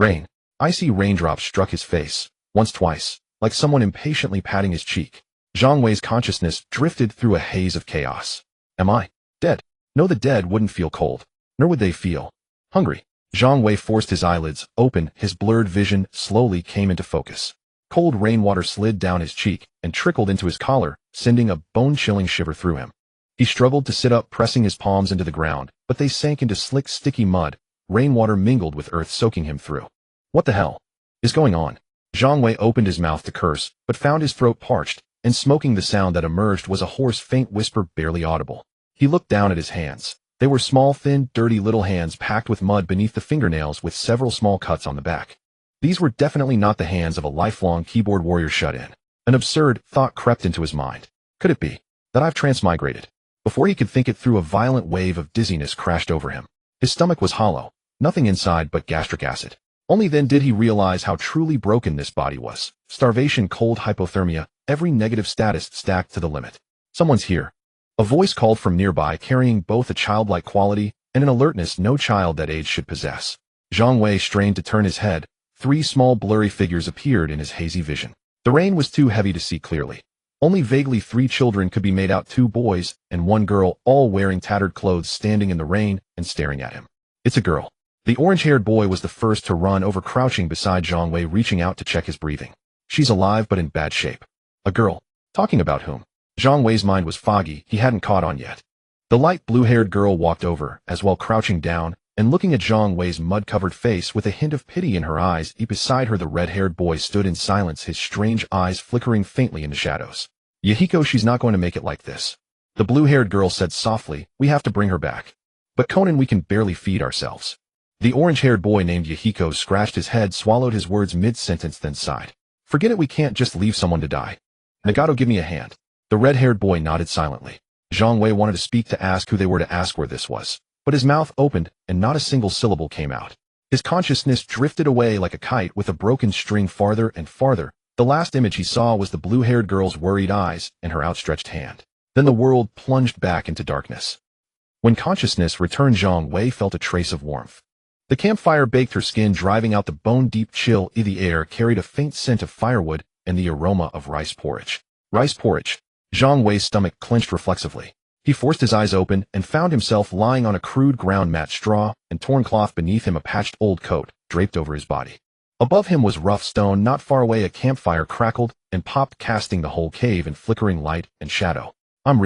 Rain. Icy raindrops struck his face, once twice, like someone impatiently patting his cheek. Zhang Wei's consciousness drifted through a haze of chaos. Am I dead? No, the dead wouldn't feel cold, nor would they feel hungry. Zhang Wei forced his eyelids open, his blurred vision slowly came into focus. Cold rainwater slid down his cheek and trickled into his collar, sending a bone-chilling shiver through him. He struggled to sit up, pressing his palms into the ground, but they sank into slick, sticky mud. Rainwater mingled with earth, soaking him through. What the hell is going on? Zhang Wei opened his mouth to curse, but found his throat parched, and smoking the sound that emerged was a hoarse, faint whisper barely audible. He looked down at his hands. They were small, thin, dirty little hands packed with mud beneath the fingernails with several small cuts on the back. These were definitely not the hands of a lifelong keyboard warrior shut in. An absurd thought crept into his mind. Could it be that I've transmigrated? Before he could think it through, a violent wave of dizziness crashed over him. His stomach was hollow, nothing inside but gastric acid. Only then did he realize how truly broken this body was. Starvation, cold, hypothermia, every negative status stacked to the limit. Someone's here. A voice called from nearby, carrying both a childlike quality and an alertness no child that age should possess. Zhang Wei strained to turn his head. 3 small blurry figures appeared in his hazy vision. The rain was too heavy to see clearly. Only vaguely 3 children could be made out, 2 boys and 1 girl, all wearing tattered clothes, standing in the rain and staring at him. It's a girl. The orange-haired boy was the first to run over, crouching beside Zhang Wei, reaching out to check his breathing. She's alive but in bad shape. A girl? Talking about whom? Zhang Wei's mind was foggy, he hadn't caught on yet. The light blue-haired girl walked over, as well crouching down, and looking at Zhang Wei's mud-covered face with a hint of pity in her eyes. Beside her, the red-haired boy stood in silence, his strange eyes flickering faintly in the shadows. Yahiko, she's not going to make it like this. The blue-haired girl said softly, we have to bring her back. But Konan, we can barely feed ourselves. The orange-haired boy named Yahiko scratched his head, swallowed his words mid-sentence, then sighed. Forget it, we can't just leave someone to die. Nagato, give me a hand. The red-haired boy nodded silently. Zhang Wei wanted to speak, to ask who they were, to ask where this was. But his mouth opened, and not a single syllable came out. His consciousness drifted away like a kite with a broken string, farther and farther. The last image he saw was the blue-haired girl's worried eyes and her outstretched hand. Then the world plunged back into darkness. When consciousness returned, Zhang Wei felt a trace of warmth. The campfire baked her skin, driving out the bone-deep chill. The air carried a faint scent of firewood and the aroma of rice porridge. Rice porridge. Zhang Wei's stomach clenched reflexively. He forced his eyes open and found himself lying on a crude ground mat, straw and torn cloth beneath him, a patched old coat draped over his body. Above him was rough stone. Not far away, a campfire crackled and popped, casting the whole cave in flickering light and shadow. I'm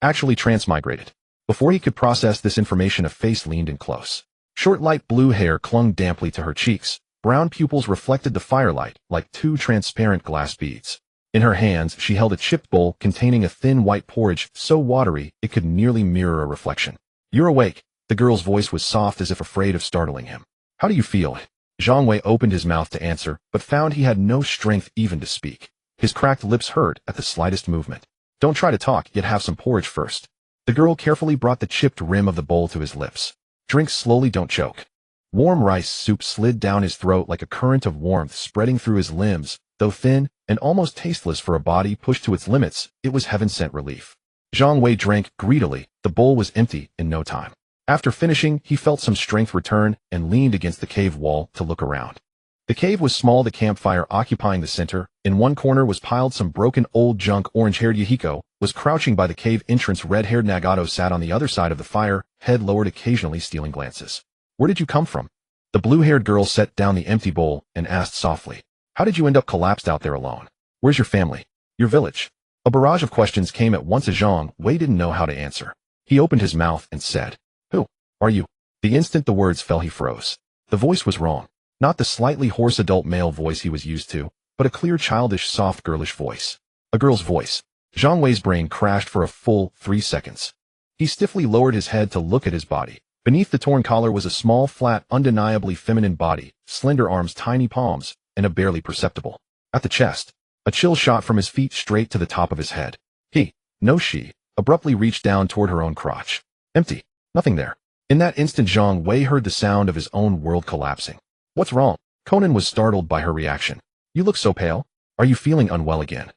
actually transmigrated. Before he could process this information, a face leaned in close. Short light blue hair clung damply to her cheeks. Brown pupils reflected the firelight like 2 transparent glass beads. In her hands, she held a chipped bowl containing a thin white porridge, so watery it could nearly mirror a reflection. You're awake. The girl's voice was soft, as if afraid of startling him. How do you feel? Zhang Wei opened his mouth to answer, but found he had no strength even to speak. His cracked lips hurt at the slightest movement. Don't try to talk, yet have some porridge first. The girl carefully brought the chipped rim of the bowl to his lips. Drink slowly, don't choke. Warm rice soup slid down his throat like a current of warmth, spreading through his limbs. Though thin and almost tasteless for a body pushed to its limits, it was heaven-sent relief. Zhang Wei drank greedily. The bowl was empty in no time. After finishing, he felt some strength return and leaned against the cave wall to look around. The cave was small, the campfire occupying the center. In one corner was piled some broken old junk. Orange-haired Yahiko was crouching by the cave entrance. Red-haired Nagato sat on the other side of the fire, head lowered, occasionally stealing glances. Where did you come from? The blue-haired girl set down the empty bowl and asked softly. How did you end up collapsed out there alone? Where's your family? Your village? A barrage of questions came at once. Zhang Wei didn't know how to answer. He opened his mouth and said, Who are you? The instant the words fell, he froze. The voice was wrong. Not the slightly hoarse adult male voice he was used to, but a clear, childish, soft, girlish voice. A girl's voice. Zhang Wei's brain crashed for a full 3 seconds. He stiffly lowered his head to look at his body. Beneath the torn collar was a small, flat, undeniably feminine body, slender arms, tiny palms, and a barely perceptible. At the chest, a chill shot from his feet straight to the top of his head. She, abruptly reached down toward her own crotch. Empty. Nothing there. In that instant, Zhang Wei heard the sound of his own world collapsing. What's wrong? Konan was startled by her reaction. You look so pale. Are you feeling unwell again?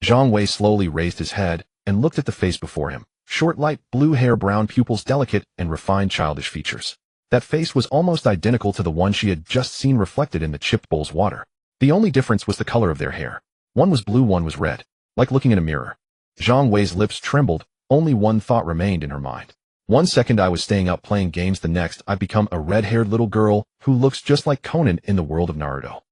Zhang Wei slowly raised his head and looked at the face before him. Short light blue hair, brown pupils, delicate and refined childish features. That face was almost identical to the one she had just seen reflected in the chipped bowl's water. The only difference was the color of their hair. One was blue, one was red, like looking in a mirror. Zhang Wei's lips trembled. Only one thought remained in her mind. One second I was staying up playing games, the next I've become a red-haired little girl who looks just like Konan in the world of Naruto.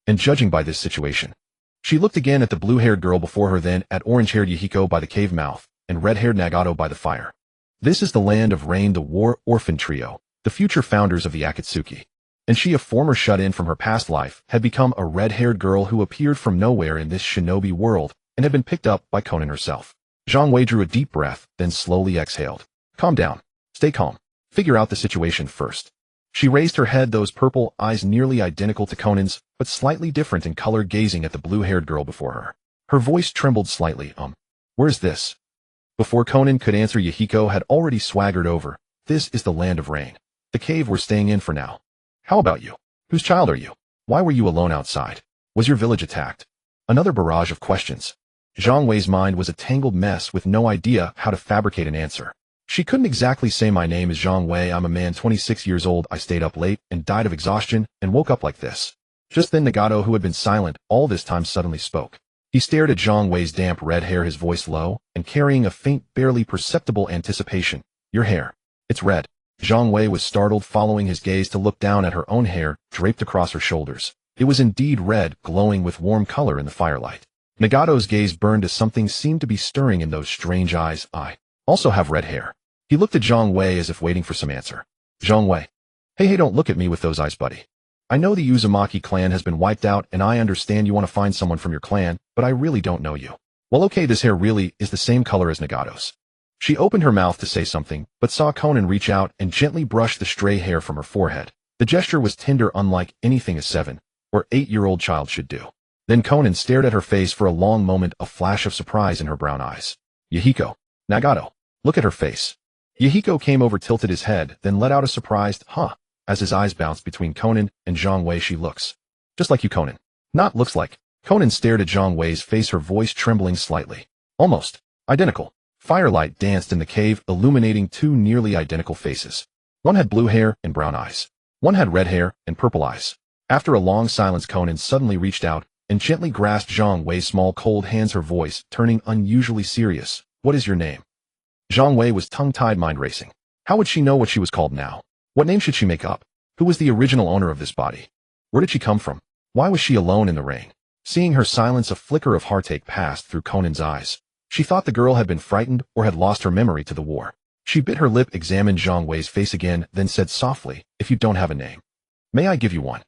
And judging by this situation, she looked again at the blue-haired girl before her, then at orange-haired Yahiko by the cave mouth, and red-haired Nagato by the fire. This is the land of rain, the war orphan trio, the future founders of the Akatsuki. And she, a former shut-in from her past life, had become a red-haired girl who appeared from nowhere in this shinobi world and had been picked up by Konan herself. Zhang Wei drew a deep breath, then slowly exhaled. Calm down. Stay calm. Figure out the situation first. She raised her head, those purple eyes nearly identical to Konan's, but slightly different in color, gazing at the blue-haired girl before her. Her voice trembled slightly. Where's this? Before Konan could answer, Yahiko had already swaggered over. This is the land of rain. The cave we're staying in for now. How about you? Whose child are you? Why were you alone outside? Was your village attacked? Another barrage of questions. Zhang Wei's mind was a tangled mess with no idea how to fabricate an answer. She couldn't exactly say, my name is Zhang Wei, I'm a man 26 years old, I stayed up late and died of exhaustion and woke up like this. Just then Nagato, who had been silent all this time, suddenly spoke. He stared at Zhang Wei's damp red hair, his voice low and carrying a faint, barely perceptible anticipation. Your hair. It's red. Zhang Wei was startled, following his gaze to look down at her own hair draped across her shoulders. It was indeed red, glowing with warm color in the firelight. Nagato's gaze burned as something seemed to be stirring in those strange eyes. I also have red hair. He looked at Zhang Wei as if waiting for some answer. Zhang Wei. Hey, don't look at me with those eyes, buddy. I know the Uzumaki clan has been wiped out, and I understand you want to find someone from your clan, but I really don't know you. Well, okay, this hair really is the same color as Nagato's. She opened her mouth to say something, but saw Konan reach out and gently brush the stray hair from her forehead. The gesture was tender, unlike anything a 7- or 8-year-old child should do. Then Konan stared at her face for a long moment, a flash of surprise in her brown eyes. Yahiko. Nagato. Look at her face. Yahiko came over, tilted his head, then let out a surprised, huh, as his eyes bounced between Konan and Zhang Wei. She looks just like you, Konan. Not looks like. Konan stared at Zhang Wei's face, her voice trembling slightly. Almost identical. Firelight danced in the cave, illuminating two nearly identical faces. One had blue hair and brown eyes. One had red hair and purple eyes. After a long silence, Konan suddenly reached out and gently grasped Zhang Wei's small, cold hands, her voice turning unusually serious. What is your name? Zhang Wei was tongue-tied, mind racing. How would she know what she was called now? What name should she make up? Who was the original owner of this body? Where did she come from? Why was she alone in the rain? Seeing her silence, a flicker of heartache passed through Konan's eyes. She thought the girl had been frightened or had lost her memory to the war. She bit her lip, examined Zhang Wei's face again, then said softly, if you don't have a name, may I give you one?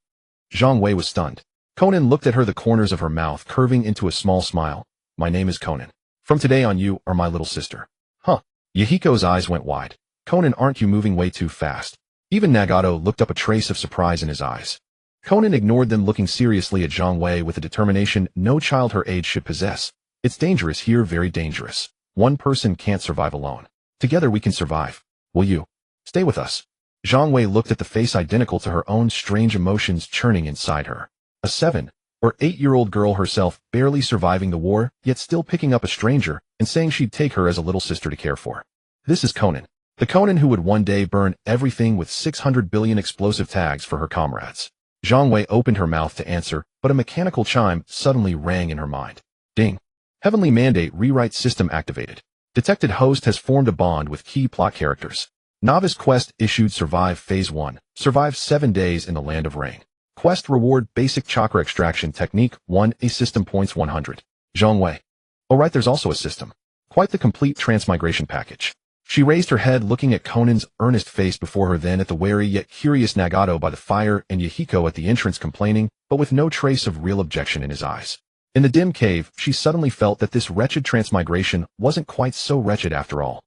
Zhang Wei was stunned. Konan looked at her, the corners of her mouth curving into a small smile. My name is Konan. From today on, you are my little sister. Huh. Yahiko's eyes went wide. Konan, aren't you moving way too fast? Even Nagato looked up, a trace of surprise in his eyes. Konan ignored them, looking seriously at Zhang Wei with a determination no child her age should possess. It's dangerous here, very dangerous. One person can't survive alone. Together we can survive. Will you stay with us? Zhang Wei looked at the face identical to her own, strange emotions churning inside her. A 7- or 8-year-old girl herself, barely surviving the war, yet still picking up a stranger and saying she'd take her as a little sister to care for. This is Konan. The Konan who would one day burn everything with 600 billion explosive tags for her comrades. Zhang Wei opened her mouth to answer, but a mechanical chime suddenly rang in her mind. Ding. Heavenly Mandate rewrite system activated. Detected host has formed a bond with key plot characters. Novice quest issued, survive phase 1. Survive 7 days in the land of rain. Quest reward, basic chakra extraction technique 1, a system points 100. Zhang Wei. Oh right, there's also a system. Quite the complete transmigration package. She raised her head, looking at Konan's earnest face before her, then at the wary yet curious Nagato by the fire and Yahiko at the entrance, complaining, but with no trace of real objection in his eyes. In the dim cave, she suddenly felt that this wretched transmigration wasn't quite so wretched after all.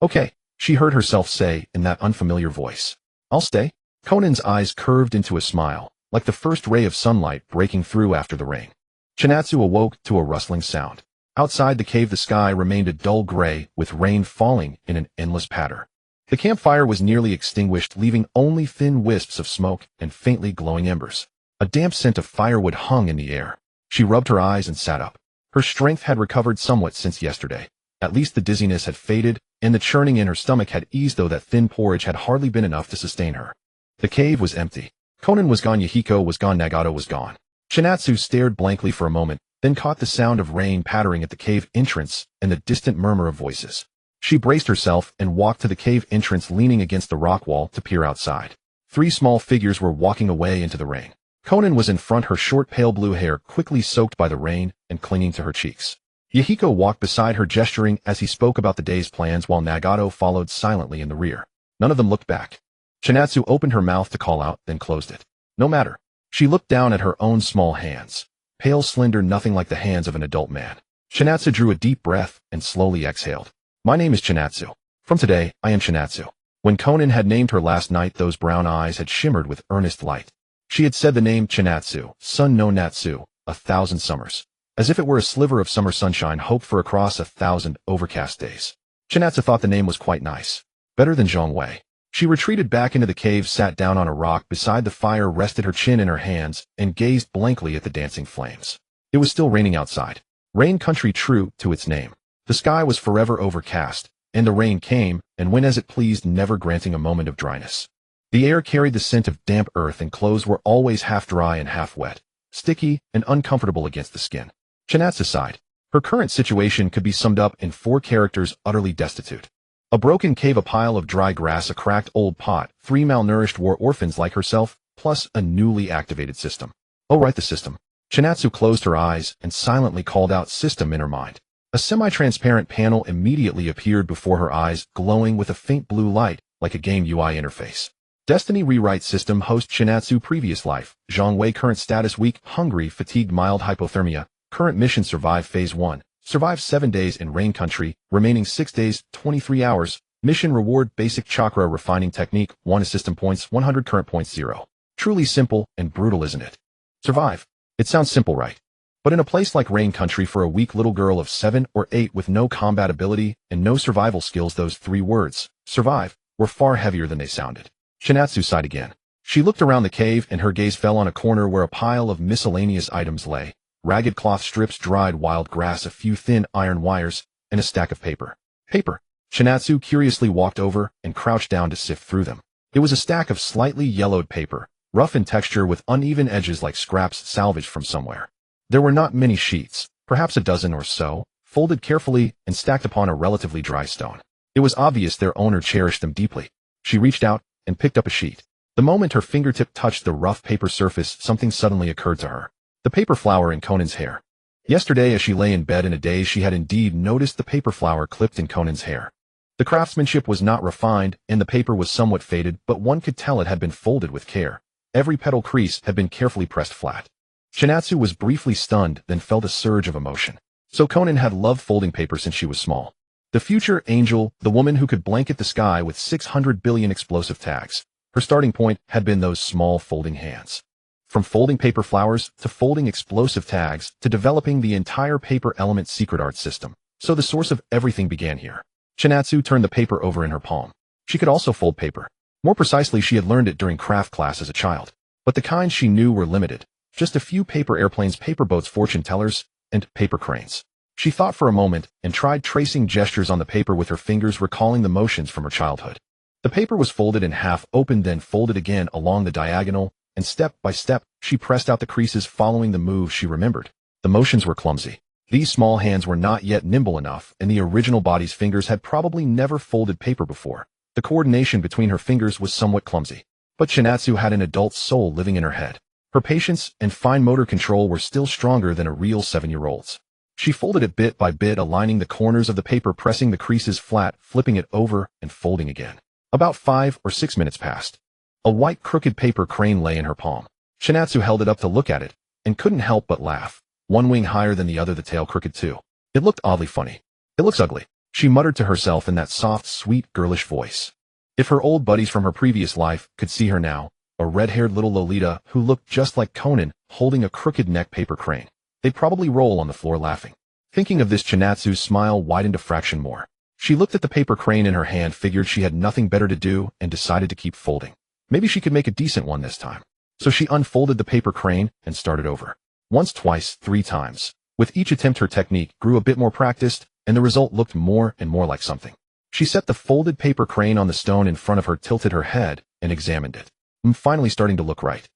Okay, she heard herself say in that unfamiliar voice. I'll stay. Konan's eyes curved into a smile, like the first ray of sunlight breaking through after the rain. Chinatsu awoke to a rustling sound. Outside the cave, the sky remained a dull gray, with rain falling in an endless patter. The campfire was nearly extinguished, leaving only thin wisps of smoke and faintly glowing embers. A damp scent of firewood hung in the air. She rubbed her eyes and sat up. Her strength had recovered somewhat since yesterday. At least the dizziness had faded, and the churning in her stomach had eased, though that thin porridge had hardly been enough to sustain her. The cave was empty. Konan was gone, Yahiko was gone, Nagato was gone. Chinatsu stared blankly for a moment, then caught the sound of rain pattering at the cave entrance and the distant murmur of voices. She braced herself and walked to the cave entrance, leaning against the rock wall to peer outside. 3 small figures were walking away into the rain. Konan was in front, her short pale blue hair quickly soaked by the rain and clinging to her cheeks. Yahiko walked beside her, gesturing as he spoke about the day's plans, while Nagato followed silently in the rear. None of them looked back. Chinatsu opened her mouth to call out, then closed it. No matter. She looked down at her own small hands. Pale, slender, nothing like the hands of an adult man. Chinatsu drew a deep breath and slowly exhaled. My name is Chinatsu. From today, I am Chinatsu. When Konan had named her last night, those brown eyes had shimmered with earnest light. She had said the name Chinatsu, sun no Natsu, 1,000 summers. As if it were a sliver of summer sunshine hoped for across 1,000 overcast days. Chinatsu thought the name was quite nice. Better than Zhongwei. She retreated back into the cave, sat down on a rock beside the fire, rested her chin in her hands, and gazed blankly at the dancing flames. It was still raining outside. Rain country, true to its name. The sky was forever overcast, and the rain came and went as it pleased, never granting a moment of dryness. The air carried the scent of damp earth, and clothes were always half dry and half wet, sticky and uncomfortable against the skin. Chinatsu sighed. Her current situation could be summed up in 4 characters: utterly destitute. A broken cave, a pile of dry grass, a cracked old pot, 3 malnourished war orphans like herself, plus a newly activated system. Oh right, the system. Chinatsu closed her eyes and silently called out system in her mind. A semi-transparent panel immediately appeared before her eyes, glowing with a faint blue light, like a game UI interface. Destiny rewrite system. Host Chinatsu. Previous life, Zhongwei. Current status: weak, hungry, fatigued, mild hypothermia. Current mission: survive phase 1. Survive 7 days in rain country, remaining 6 days, 23 hours. Mission reward: basic chakra refining technique, 1 system points, 100 current points, 0. Truly simple and brutal, isn't it? Survive. It sounds simple, right? But in a place like rain country, for a weak little girl of 7 or 8 with no combat ability and no survival skills, those 3 words, survive, were far heavier than they sounded. Chinatsu sighed again. She looked around the cave and her gaze fell on a corner where a pile of miscellaneous items lay. Ragged cloth strips, dried wild grass, a few thin iron wires, and a stack of paper. Paper. Chinatsu curiously walked over and crouched down to sift through them. It was a stack of slightly yellowed paper, rough in texture with uneven edges like scraps salvaged from somewhere. There were not many sheets, perhaps a dozen or so, folded carefully and stacked upon a relatively dry stone. It was obvious their owner cherished them deeply. She reached out and picked up a sheet. The moment her fingertip touched the rough paper surface, something suddenly occurred to her. The paper flower in Konan's hair. Yesterday, as she lay in bed in a daze, she had indeed noticed the paper flower clipped in Konan's hair. The craftsmanship was not refined, and the paper was somewhat faded, but one could tell it had been folded with care. Every petal crease had been carefully pressed flat. Chinatsu was briefly stunned, then felt a surge of emotion. So Konan had loved folding paper since she was small. The future angel, the woman who could blanket the sky with 600 billion explosive tags. Her starting point had been those small folding hands. From folding paper flowers, to folding explosive tags, to developing the entire paper element secret art system. So the source of everything began here. Chinatsu turned the paper over in her palm. She could also fold paper. More precisely, she had learned it during craft class as a child. But the kinds she knew were limited. Just a few paper airplanes, paper boats, fortune tellers, and paper cranes. She thought for a moment and tried tracing gestures on the paper with her fingers, recalling the motions from her childhood. The paper was folded in half, opened, then folded again along the diagonal, and step by step, she pressed out the creases, following the moves she remembered. The motions were clumsy. These small hands were not yet nimble enough, and the original body's fingers had probably never folded paper before. The coordination between her fingers was somewhat clumsy. But Chinatsu had an adult soul living in her head. Her patience and fine motor control were still stronger than a real 7-year-old's. She folded it bit by bit, aligning the corners of the paper, pressing the creases flat, flipping it over, and folding again. About 5 or 6 minutes passed. A white crooked paper crane lay in her palm. Chinatsu held it up to look at it, and couldn't help but laugh. One wing higher than the other, the tail crooked too. It looked oddly funny. It looks ugly, she muttered to herself in that soft, sweet, girlish voice. If her old buddies from her previous life could see her now, a red-haired little Lolita who looked just like Konan, holding a crooked neck paper crane, they'd probably roll on the floor laughing. Thinking of this, Chinatsu's smile widened a fraction more. She looked at the paper crane in her hand, figured she had nothing better to do, and decided to keep folding. Maybe she could make a decent one this time. So she unfolded the paper crane and started over. Once, twice, 3 times. With each attempt her technique grew a bit more practiced, and the result looked more and more like something. She set the folded paper crane on the stone in front of her, tilted her head, and examined it. Finally starting to look right.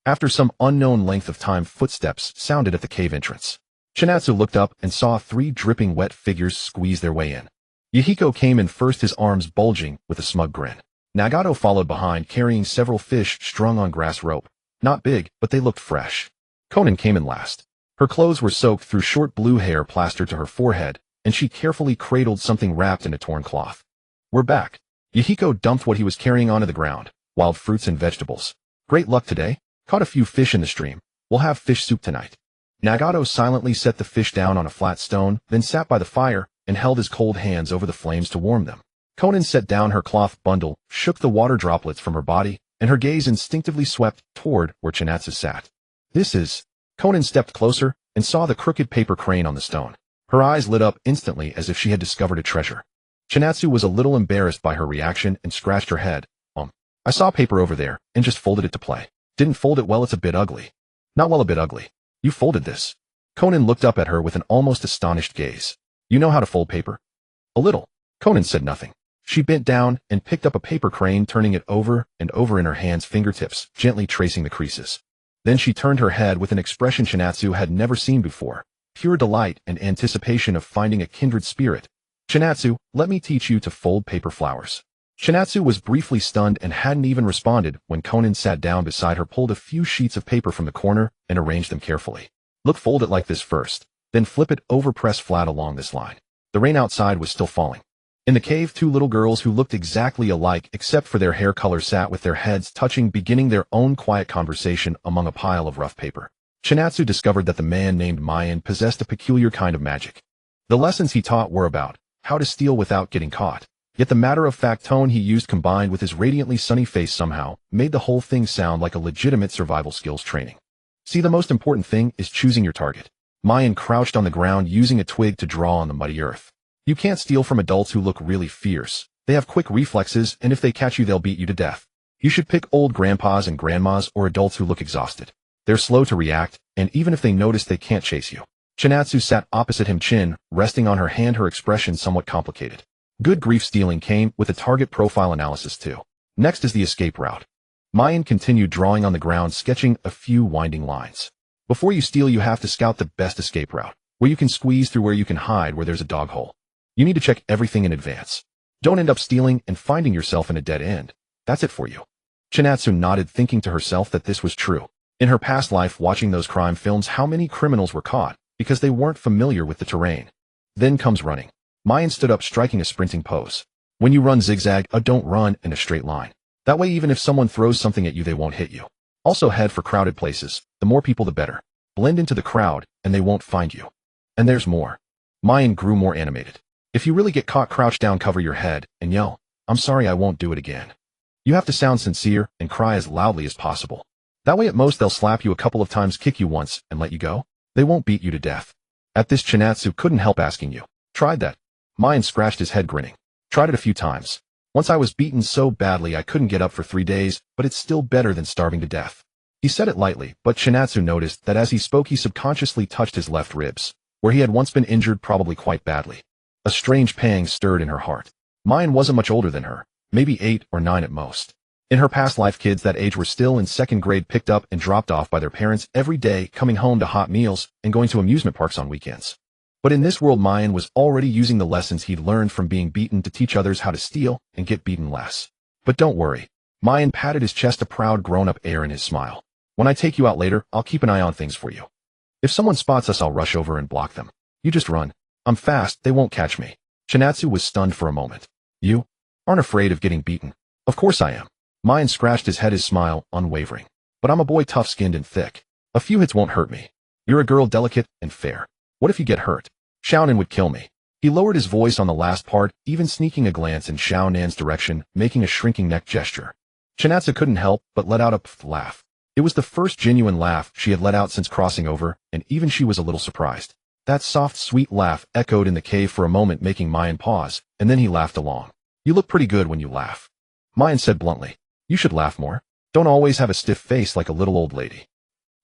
After some unknown length of time, footsteps sounded at the cave entrance. Chinatsu looked up and saw 3 dripping wet figures squeeze their way in. Yahiko came in first, his arms bulging with a smug grin. Nagato followed behind, carrying several fish strung on grass rope. Not big, but they looked fresh. Konan came in last. Her clothes were soaked through, short blue hair plastered to her forehead, and she carefully cradled something wrapped in a torn cloth. We're back. Yahiko dumped what he was carrying onto the ground, wild fruits and vegetables. Great luck today. Caught a few fish in the stream. We'll have fish soup tonight. Nagato silently set the fish down on a flat stone, then sat by the fire and held his cold hands over the flames to warm them. Konan set down her cloth bundle, shook the water droplets from her body, and her gaze instinctively swept toward where Chinatsu sat. This is... Konan stepped closer and saw the crooked paper crane on the stone. Her eyes lit up instantly as if she had discovered a treasure. Chinatsu was a little embarrassed by her reaction and scratched her head. I saw paper over there and just folded it to play. Didn't fold it well, it's a bit ugly. Not well, a bit ugly. You folded this. Konan looked up at her with an almost astonished gaze. You know how to fold paper? A little. Konan said nothing. She bent down and picked up a paper crane, turning it over and over in her hands, fingertips gently tracing the creases. Then she turned her head with an expression Chinatsu had never seen before, pure delight and anticipation of finding a kindred spirit. Chinatsu, let me teach you to fold paper flowers. Chinatsu was briefly stunned and hadn't even responded when Konan sat down beside her, pulled a few sheets of paper from the corner, and arranged them carefully. Look, fold it like this first, then flip it over, press flat along this line. The rain outside was still falling. In the cave, 2 little girls who looked exactly alike except for their hair color sat with their heads touching, beginning their own quiet conversation among a pile of rough paper. Chinatsu discovered that the man named Mayan possessed a peculiar kind of magic. The lessons he taught were about how to steal without getting caught. Yet the matter-of-fact tone he used, combined with his radiantly sunny face, somehow made the whole thing sound like a legitimate survival skills training. See, the most important thing is choosing your target. Mayan crouched on the ground, using a twig to draw on the muddy earth. You can't steal from adults who look really fierce. They have quick reflexes, and if they catch you, they'll beat you to death. You should pick old grandpas and grandmas or adults who look exhausted. They're slow to react, and even if they notice, they can't chase you. Chinatsu sat opposite him, chin resting on her hand, her expression somewhat complicated. Good grief, stealing came with a target profile analysis too. Next is the escape route. Mayan continued, drawing on the ground, sketching a few winding lines. Before you steal, you have to scout the best escape route, where you can squeeze through, where you can hide, where there's a dog hole. You need to check everything in advance. Don't end up stealing and finding yourself in a dead end. That's it for you. Chinatsu nodded, thinking to herself that this was true. In her past life, watching those crime films, how many criminals were caught because they weren't familiar with the terrain. Then comes running. Mayan stood up, striking a sprinting pose. When you run, zigzag, don't run in a straight line. That way, even if someone throws something at you, they won't hit you. Also, head for crowded places. The more people, the better. Blend into the crowd, and they won't find you. And there's more. Mayan grew more animated. If you really get caught, crouch down, cover your head, and yell, "I'm sorry, I won't do it again." You have to sound sincere and cry as loudly as possible. That way, at most, they'll slap you a couple of times, kick you once, and let you go. They won't beat you to death. At this, Chinatsu couldn't help asking, you tried that? Mayan scratched his head, grinning. Tried it a few times. Once I was beaten so badly I couldn't get up for 3 days, but it's still better than starving to death. He said it lightly, but Chinatsu noticed that as he spoke, he subconsciously touched his left ribs, where he had once been injured, probably quite badly. A strange pang stirred in her heart. Mayan wasn't much older than her, maybe 8 or 9 at most. In her past life, kids that age were still in 2nd grade, picked up and dropped off by their parents every day, coming home to hot meals and going to amusement parks on weekends. But in this world, Mayan was already using the lessons he'd learned from being beaten to teach others how to steal and get beaten less. But don't worry. Mayan patted his chest, a proud grown-up air in his smile. When I take you out later, I'll keep an eye on things for you. If someone spots us, I'll rush over and block them. You just run. I'm fast, they won't catch me. Chinatsu was stunned for a moment. You aren't afraid of getting beaten? Of course I am. Mayan scratched his head, his smile unwavering. But I'm a boy, tough-skinned and thick. A few hits won't hurt me. You're a girl, delicate and fair. What if you get hurt? Xiaonan would kill me. He lowered his voice on the last part, even sneaking a glance in Xiaonan's direction, making a shrinking neck gesture. Chinatsu couldn't help but let out a pfft laugh. It was the first genuine laugh she had let out since crossing over, and even she was a little surprised. That soft, sweet laugh echoed in the cave for a moment, making Mayan pause, and then he laughed along. You look pretty good when you laugh. Mayan said bluntly. You should laugh more. Don't always have a stiff face like a little old lady.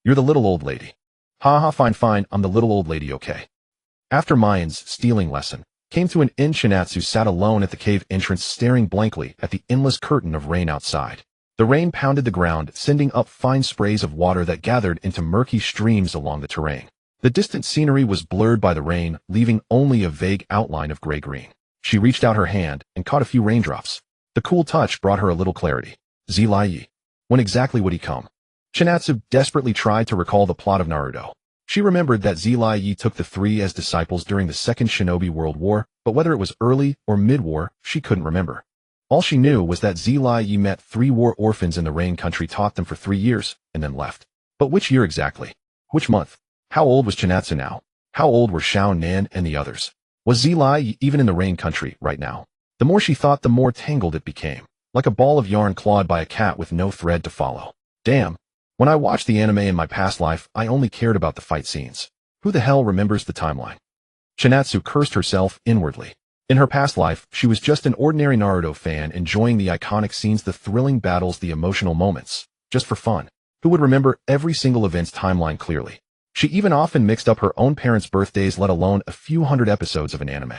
You're the little old lady. Ha ha, fine, I'm the little old lady, okay. After Mayan's stealing lesson, came to an end. Chinatsu sat alone at the cave entrance, staring blankly at the endless curtain of rain outside. The rain pounded the ground, sending up fine sprays of water that gathered into murky streams along the terrain. The distant scenery was blurred by the rain, leaving only a vague outline of gray-green. She reached out her hand and caught a few raindrops. The cool touch brought her a little clarity. Zilai. When exactly would he come? Chinatsu desperately tried to recall the plot of Naruto. She remembered that Zilai took the three as disciples during the Second Shinobi World War, but whether it was early or mid-war, she couldn't remember. All she knew was that Zilai met 3 war orphans in the Rain Country, taught them for 3 years, and then left. But which year exactly? Which month? How old was Chinatsu now? How old were Xiao Nan and the others? Was Zilai even in the Rain Country right now? The more she thought, the more tangled it became, like a ball of yarn clawed by a cat with no thread to follow. Damn. When I watched the anime in my past life, I only cared about the fight scenes. Who the hell remembers the timeline? Chinatsu cursed herself inwardly. In her past life, she was just an ordinary Naruto fan, enjoying the iconic scenes, the thrilling battles, the emotional moments, just for fun. Who would remember every single event's timeline clearly? She even often mixed up her own parents' birthdays, let alone a few hundred episodes of an anime.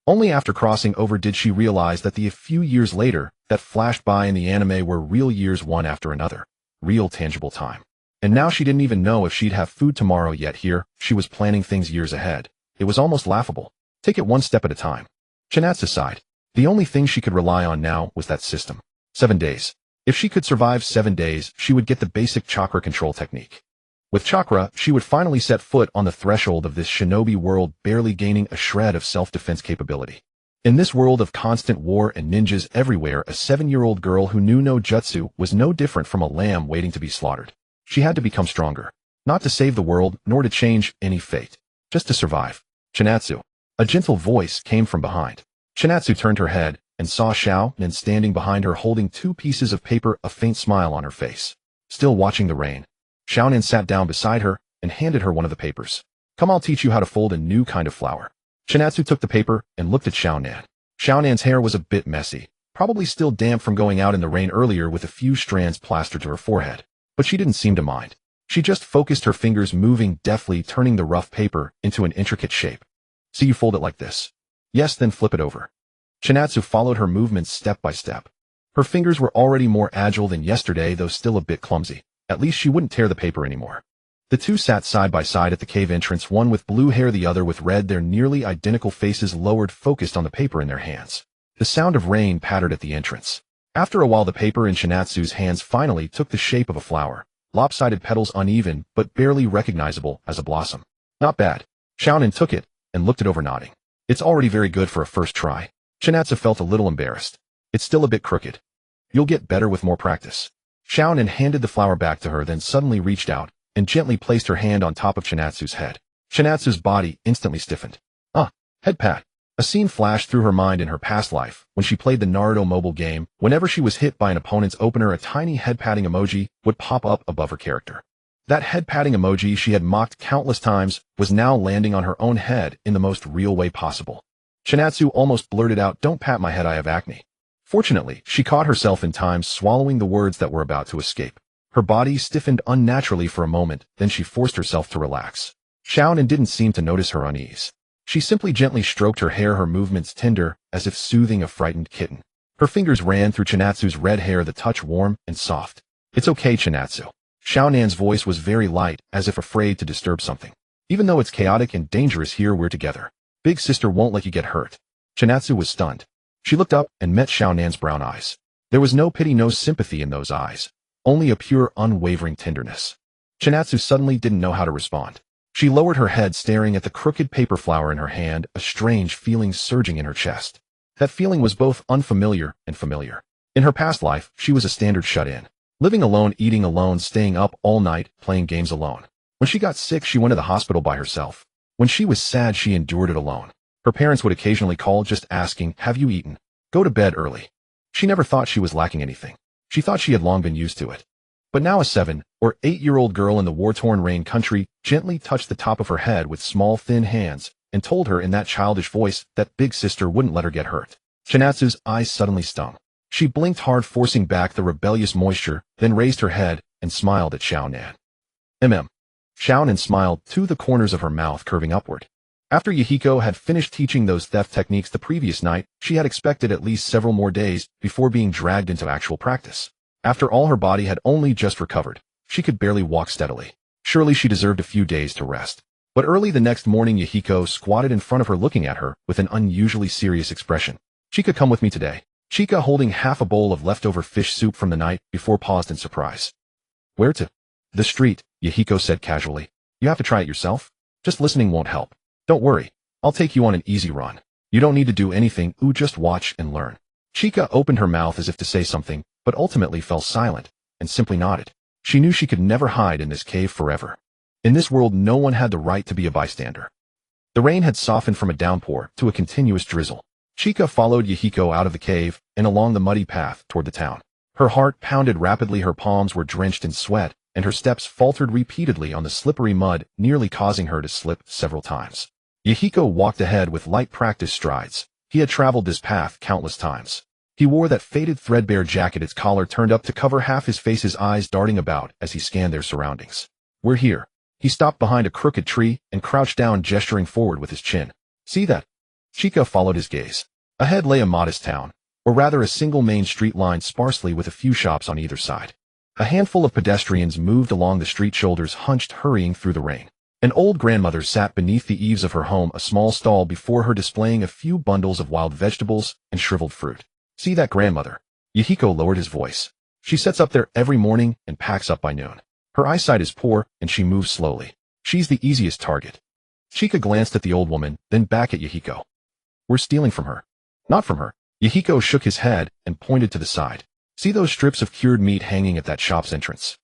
Only after crossing over did she realize that the few years later that flashed by in the anime were real years, one after another. Real tangible time. And now she didn't even know if she'd have food tomorrow yet. Here, she was planning things years ahead. It was almost laughable. Take it one step at a time. Chinatsu sighed. The only thing she could rely on now was that system. 7 days. If she could survive 7 days, she would get the basic chakra control technique. With chakra, she would finally set foot on the threshold of this shinobi world, barely gaining a shred of self-defense capability. In this world of constant war and ninjas everywhere, a 7-year-old girl who knew no jutsu was no different from a lamb waiting to be slaughtered. She had to become stronger. Not to save the world, nor to change any fate. Just to survive. Chinatsu. A gentle voice came from behind. Chinatsu turned her head and saw Xiao Nan standing behind her, holding 2 pieces of paper, a faint smile on her face. Still watching the rain. Xiao Nan sat down beside her and handed her one of the papers. Come, I'll teach you how to fold a new kind of flower. Chinatsu took the paper and looked at Xiao Nan. Xiao Nan's hair was a bit messy, probably still damp from going out in the rain earlier, with a few strands plastered to her forehead. But she didn't seem to mind. She just focused, her fingers moving deftly, turning the rough paper into an intricate shape. See, you fold it like this. Yes, then flip it over. Chinatsu followed her movements step by step. Her fingers were already more agile than yesterday, though still a bit clumsy. At least she wouldn't tear the paper anymore. The two sat side by side at the cave entrance, one with blue hair, the other with red, their nearly identical faces lowered, focused on the paper in their hands. The sound of rain pattered at the entrance. After a while, the paper in Chinatsu's hands finally took the shape of a flower. Lopsided petals, uneven, but barely recognizable as a blossom. Not bad. Xiao Nan took it and looked it over, nodding. It's already very good for a first try. Chinatsu felt a little embarrassed. It's still a bit crooked. You'll get better with more practice. Xiao Nan handed the flower back to her, then suddenly reached out and gently placed her hand on top of Chinatsu's head. Chinatsu's body instantly stiffened. Head pat. A scene flashed through her mind in her past life. When she played the Naruto mobile game, whenever she was hit by an opponent's opener, a tiny head-patting emoji would pop up above her character. That head-patting emoji she had mocked countless times was now landing on her own head in the most real way possible. Chinatsu almost blurted out, "Don't pat my head, I have acne." Fortunately, she caught herself in time, swallowing the words that were about to escape. Her body stiffened unnaturally for a moment, then she forced herself to relax. Xiao Nan didn't seem to notice her unease. She simply gently stroked her hair, her movements tender, as if soothing a frightened kitten. Her fingers ran through Chinatsu's red hair, the touch warm and soft. "It's okay, Chinatsu." Xiao Nan's voice was very light, as if afraid to disturb something. "Even though it's chaotic and dangerous here, we're together. Big sister won't let you get hurt." Chinatsu was stunned. She looked up and met Xiao Nan's brown eyes. There was no pity, no sympathy in those eyes. Only a pure, unwavering tenderness. Chinatsu suddenly didn't know how to respond. She lowered her head, staring at the crooked paper flower in her hand, a strange feeling surging in her chest. That feeling was both unfamiliar and familiar. In her past life, she was a standard shut-in. Living alone, eating alone, staying up all night, playing games alone. When she got sick, she went to the hospital by herself. When she was sad, she endured it alone. Her parents would occasionally call, just asking, "Have you eaten? Go to bed early." She never thought she was lacking anything. She thought she had long been used to it. But now a 7 or 8-year-old girl in the war-torn Rain Country gently touched the top of her head with small, thin hands and told her in that childish voice that big sister wouldn't let her get hurt. Chinatsu's eyes suddenly stung. She blinked hard, forcing back the rebellious moisture, then raised her head and smiled at Xiao Nan. Xiao Nan smiled, too, the corners of her mouth curving upward. After Yahiko had finished teaching those theft techniques the previous night, she had expected at least several more days before being dragged into actual practice. After all, her body had only just recovered. She could barely walk steadily. Surely she deserved a few days to rest. But early the next morning, Yahiko squatted in front of her looking at her with an unusually serious expression. "Chika, come with me today." Chika, holding half a bowl of leftover fish soup from the night before, paused in surprise. "Where to?" "The street," Yahiko said casually. "You have to try it yourself. Just listening won't help. Don't worry. I'll take you on an easy run. You don't need to do anything, just watch and learn." Chika opened her mouth as if to say something, but ultimately fell silent and simply nodded. She knew she could never hide in this cave forever. In this world, no one had the right to be a bystander. The rain had softened from a downpour to a continuous drizzle. Chika followed Yahiko out of the cave and along the muddy path toward the town. Her heart pounded rapidly, her palms were drenched in sweat, and her steps faltered repeatedly on the slippery mud, nearly causing her to slip several times. Yahiko walked ahead with light practice strides. He had traveled this path countless times. He wore that faded threadbare jacket, its collar turned up to cover half his face, his eyes darting about as he scanned their surroundings. "We're here." He stopped behind a crooked tree and crouched down, gesturing forward with his chin. "See that?" Chika followed his gaze. Ahead lay a modest town, or rather a single main street lined sparsely with a few shops on either side. A handful of pedestrians moved along the street, shoulders hunched, hurrying through the rain. An old grandmother sat beneath the eaves of her home, a small stall before her displaying a few bundles of wild vegetables and shriveled fruit. "See that grandmother?" Yahiko lowered his voice. "She sets up there every morning and packs up by noon. Her eyesight is poor and she moves slowly. She's the easiest target." Chika glanced at the old woman, then back at Yahiko. "We're stealing from her." "Not from her." Yahiko shook his head and pointed to the side. "See those strips of cured meat hanging at that shop's entrance?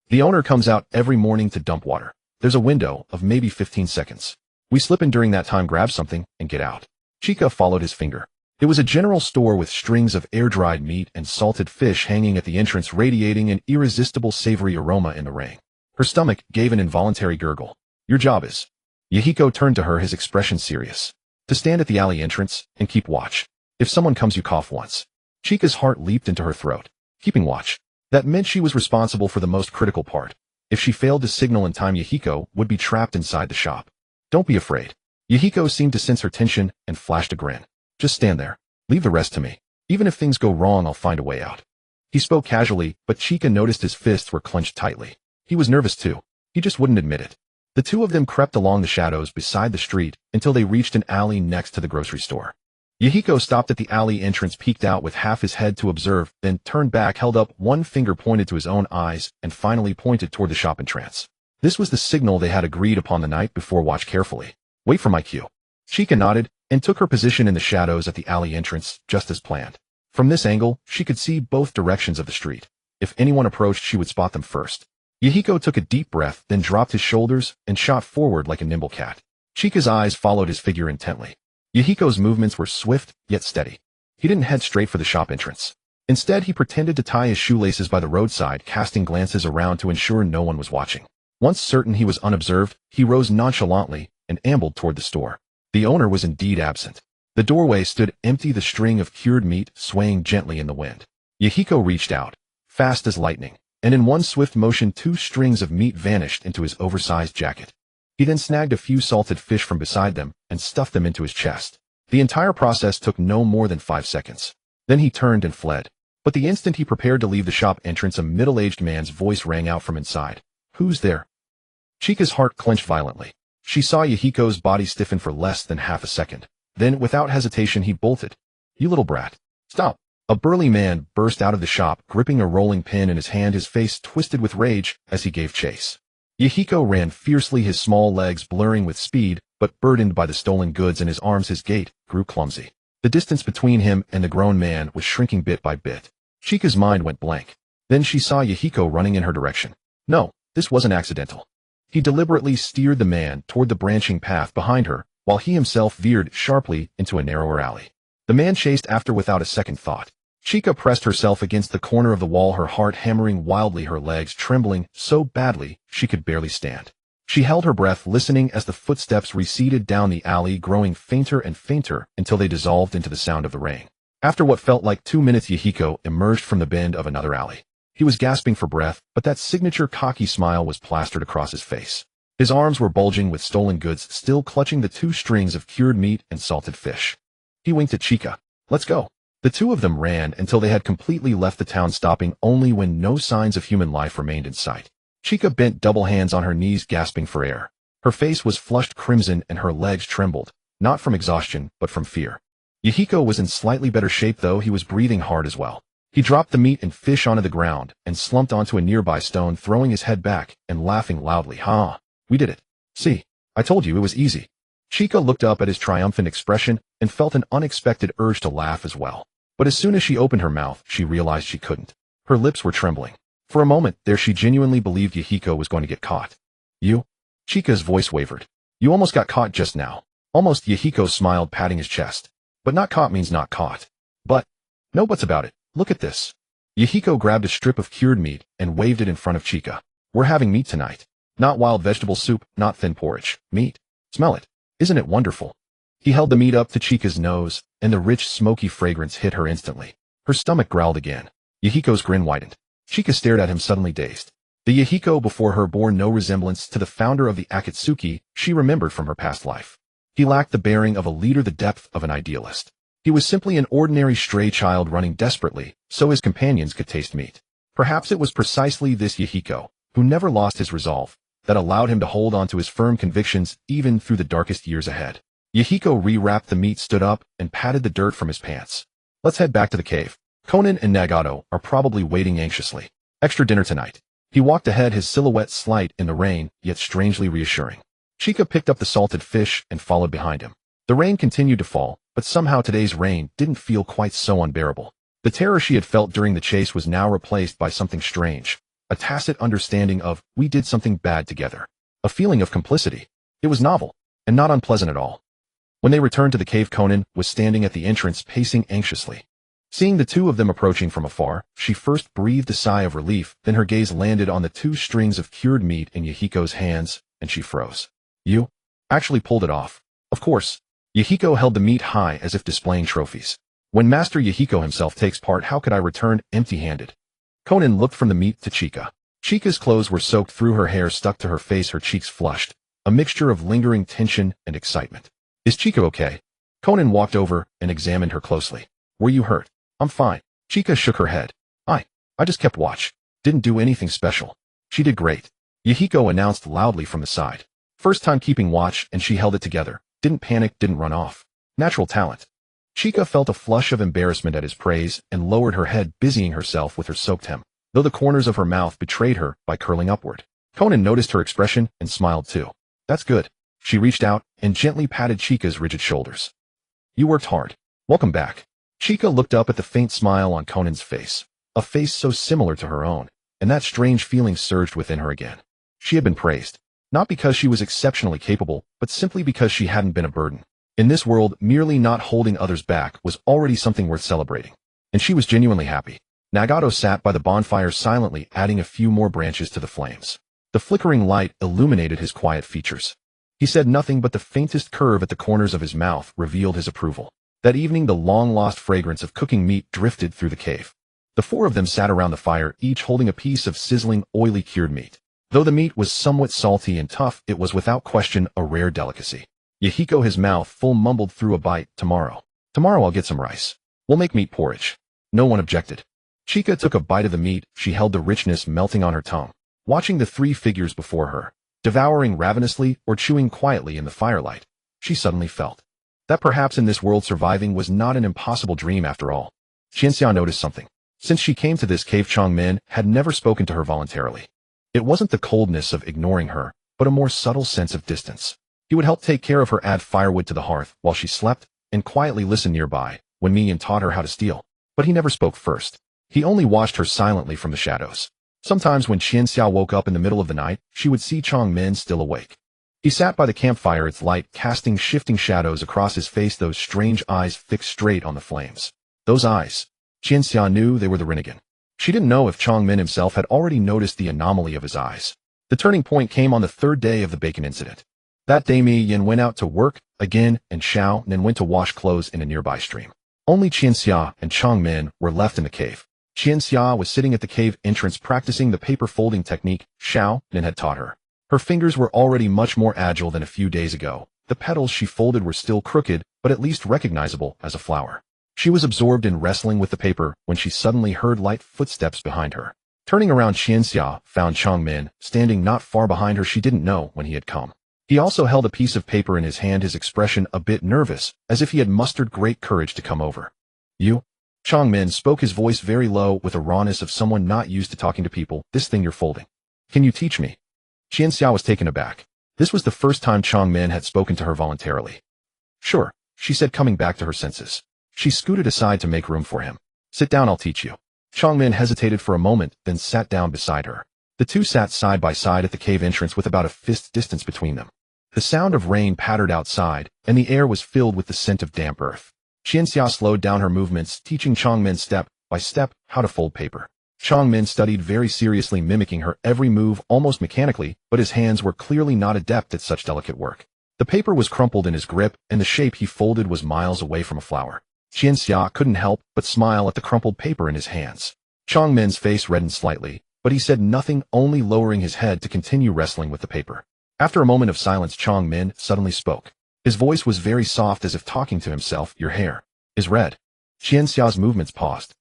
The owner comes out every morning to dump water. There's a window of maybe 15 seconds. We slip in during that time, grab something, and get out." Chika followed his finger. It was a general store with strings of air-dried meat and salted fish hanging at the entrance, radiating an irresistible savory aroma in the rain. Her stomach gave an involuntary gurgle. "Your job is..." Yahiko turned to her, his expression serious. "To stand at the alley entrance and keep watch. If someone comes, you cough once." Chika's heart leaped into her throat. Keeping watch. That meant she was responsible for the most critical part. If she failed to signal in time, Yahiko would be trapped inside the shop. "Don't be afraid." Yahiko seemed to sense her tension and flashed a grin. "Just stand there. Leave the rest to me. Even if things go wrong, I'll find a way out." He spoke casually, but Chika noticed his fists were clenched tightly. He was nervous too. He just wouldn't admit it. The two of them crept along the shadows beside the street until they reached an alley next to the grocery store. Yahiko stopped at the alley entrance, peeked out with half his head to observe, then turned back, held up one finger, pointed to his own eyes, and finally pointed toward the shop entrance. This was the signal they had agreed upon the night before. "Watch carefully. Wait for my cue." Chika nodded and took her position in the shadows at the alley entrance, just as planned. From this angle, she could see both directions of the street. If anyone approached, she would spot them first. Yahiko took a deep breath, then dropped his shoulders and shot forward like a nimble cat. Chika's eyes followed his figure intently. Yahiko's movements were swift, yet steady. He didn't head straight for the shop entrance. Instead, he pretended to tie his shoelaces by the roadside, casting glances around to ensure no one was watching. Once certain he was unobserved, he rose nonchalantly and ambled toward the store. The owner was indeed absent. The doorway stood empty, the string of cured meat swaying gently in the wind. Yahiko reached out, fast as lightning, and in one swift motion 2 strings of meat vanished into his oversized jacket. He then snagged a few salted fish from beside them and stuffed them into his chest. The entire process took no more than 5 seconds. Then he turned and fled. But the instant he prepared to leave the shop entrance, a middle-aged man's voice rang out from inside. "Who's there?" Chika's heart clenched violently. She saw Yahiko's body stiffen for less than half a second. Then, without hesitation, he bolted. "You little brat. Stop." A burly man burst out of the shop, gripping a rolling pin in his hand, his face twisted with rage as he gave chase. Yahiko ran fiercely, his small legs blurring with speed, but burdened by the stolen goods in his arms, his gait grew clumsy. The distance between him and the grown man was shrinking bit by bit. Chika's mind went blank. Then she saw Yahiko running in her direction. No, this wasn't accidental. He deliberately steered the man toward the branching path behind her, while he himself veered sharply into a narrower alley. The man chased after without a second thought. Chika pressed herself against the corner of the wall, her heart hammering wildly, her legs trembling so badly she could barely stand. She held her breath, listening as the footsteps receded down the alley, growing fainter and fainter until they dissolved into the sound of the rain. After what felt like 2 minutes, Yahiko emerged from the bend of another alley. He was gasping for breath, but that signature cocky smile was plastered across his face. His arms were bulging with stolen goods, still clutching the 2 strings of cured meat and salted fish. He winked at Chika. Let's go. The 2 of them ran until they had completely left the town, stopping only when no signs of human life remained in sight. Chika bent, double hands on her knees, gasping for air. Her face was flushed crimson and her legs trembled, not from exhaustion, but from fear. Yahiko was in slightly better shape, though he was breathing hard as well. He dropped the meat and fish onto the ground and slumped onto a nearby stone, throwing his head back and laughing loudly. Ha! We did it. See, I told you it was easy. Chika looked up at his triumphant expression and felt an unexpected urge to laugh as well. But as soon as she opened her mouth, she realized she couldn't. Her lips were trembling. For a moment there she genuinely believed Yahiko was going to get caught. You? Chika's voice wavered. You almost got caught just now. Almost. Yahiko smiled, patting his chest. But not caught means not caught. But, no buts about it. Look at this. Yahiko grabbed a strip of cured meat and waved it in front of Chika. We're having meat tonight. Not wild vegetable soup, not thin porridge. Meat. Smell it. Isn't it wonderful? He held the meat up to Chika's nose, and the rich, smoky fragrance hit her instantly. Her stomach growled again. Yahiko's grin widened. Chika stared at him, suddenly dazed. The Yahiko before her bore no resemblance to the founder of the Akatsuki she remembered from her past life. He lacked the bearing of a leader, the depth of an idealist. He was simply an ordinary stray child running desperately so his companions could taste meat. Perhaps it was precisely this Yahiko, who never lost his resolve, that allowed him to hold on to his firm convictions even through the darkest years ahead. Yahiko re-wrapped the meat, stood up, and patted the dirt from his pants. Let's head back to the cave. Konan and Nagato are probably waiting anxiously. Extra dinner tonight. He walked ahead, his silhouette slight in the rain, yet strangely reassuring. Chika picked up the salted fish and followed behind him. The rain continued to fall, but somehow today's rain didn't feel quite so unbearable. The terror she had felt during the chase was now replaced by something strange. A tacit understanding of, we did something bad together. A feeling of complicity. It was novel, and not unpleasant at all. When they returned to the cave, Konan was standing at the entrance, pacing anxiously. Seeing the 2 of them approaching from afar, she first breathed a sigh of relief, then her gaze landed on the 2 strings of cured meat in Yahiko's hands, and she froze. You actually pulled it off. Of course. Yahiko held the meat high as if displaying trophies. When Master Yahiko himself takes part, how could I return empty-handed? Konan looked from the meat to Chika. Chika's clothes were soaked through, her hair stuck to her face, her cheeks flushed, a mixture of lingering tension and excitement. Is Chika okay? Konan walked over and examined her closely. Were you hurt? I'm fine. Chika shook her head. I just kept watch. Didn't do anything special. She did great. Yahiko announced loudly from the side. First time keeping watch, and she held it together. Didn't panic, didn't run off. Natural talent. Chika felt a flush of embarrassment at his praise and lowered her head, busying herself with her soaked hem, though the corners of her mouth betrayed her by curling upward. Konan noticed her expression and smiled too. That's good. She reached out and gently patted Chika's rigid shoulders. You worked hard. Welcome back. Chika looked up at the faint smile on Konan's face, a face so similar to her own, and that strange feeling surged within her again. She had been praised, not because she was exceptionally capable, but simply because she hadn't been a burden. In this world, merely not holding others back was already something worth celebrating, and she was genuinely happy. Nagato sat by the bonfire silently, adding a few more branches to the flames. The flickering light illuminated his quiet features. He said nothing, but the faintest curve at the corners of his mouth revealed his approval. That evening, the long-lost fragrance of cooking meat drifted through the cave. The 4 of them sat around the fire, each holding a piece of sizzling, oily cured meat. Though the meat was somewhat salty and tough, it was without question a rare delicacy. Yahiko, his mouth full, mumbled through a bite, Tomorrow I'll get some rice. We'll make meat porridge. No one objected. Chika took a bite of the meat, she held the richness melting on her tongue, watching the 3 figures before her, devouring ravenously or chewing quietly in the firelight. She suddenly felt that perhaps in this world surviving was not an impossible dream after all. Qianxia noticed something. Since she came to this cave, Chongmin had never spoken to her voluntarily. It wasn't the coldness of ignoring her, but a more subtle sense of distance. He would help take care of her, add firewood to the hearth while she slept, and quietly listen nearby when Minion taught her how to steal. But he never spoke first. He only watched her silently from the shadows. Sometimes when Qianxia woke up in the middle of the night, she would see Chongmin still awake. He sat by the campfire, its light casting shifting shadows across his face, those strange eyes fixed straight on the flames. Those eyes. Qianxia knew they were the Rinnegan. She didn't know if Chongmin himself had already noticed the anomaly of his eyes. The turning point came on the 3rd day of the bacon incident. That day, Mi Yin went out to work again, and Xiao Nin went to wash clothes in a nearby stream. Only Qianxia and Chongmin were left in the cave. Qianxia was sitting at the cave entrance practicing the paper folding technique Xiao Nin had taught her. Her fingers were already much more agile than a few days ago. The petals she folded were still crooked, but at least recognizable as a flower. She was absorbed in wrestling with the paper when she suddenly heard light footsteps behind her. Turning around, Qianxia found Changmin standing not far behind her. She didn't know when he had come. He also held a piece of paper in his hand, his expression a bit nervous, as if he had mustered great courage to come over. You? Changmin spoke, his voice very low with a rawness of someone not used to talking to people. This thing you're folding. Can you teach me? Qianxia was taken aback. This was the first time Changmin had spoken to her voluntarily. Sure, she said, coming back to her senses. She scooted aside to make room for him. Sit down, I'll teach you. Changmin hesitated for a moment, then sat down beside her. The two sat side by side at the cave entrance with about a fist distance between them. The sound of rain pattered outside, and the air was filled with the scent of damp earth. Qianxia slowed down her movements, teaching Changmin step by step how to fold paper. Changmin studied very seriously, mimicking her every move almost mechanically, but his hands were clearly not adept at such delicate work. The paper was crumpled in his grip, and the shape he folded was miles away from a flower. Qianxia couldn't help but smile at the crumpled paper in his hands. Changmin's face reddened slightly, but he said nothing, only lowering his head to continue wrestling with the paper. After a moment of silence, Changmin suddenly spoke. His voice was very soft, as if talking to himself. Your hair is red. Qianxia's movements paused.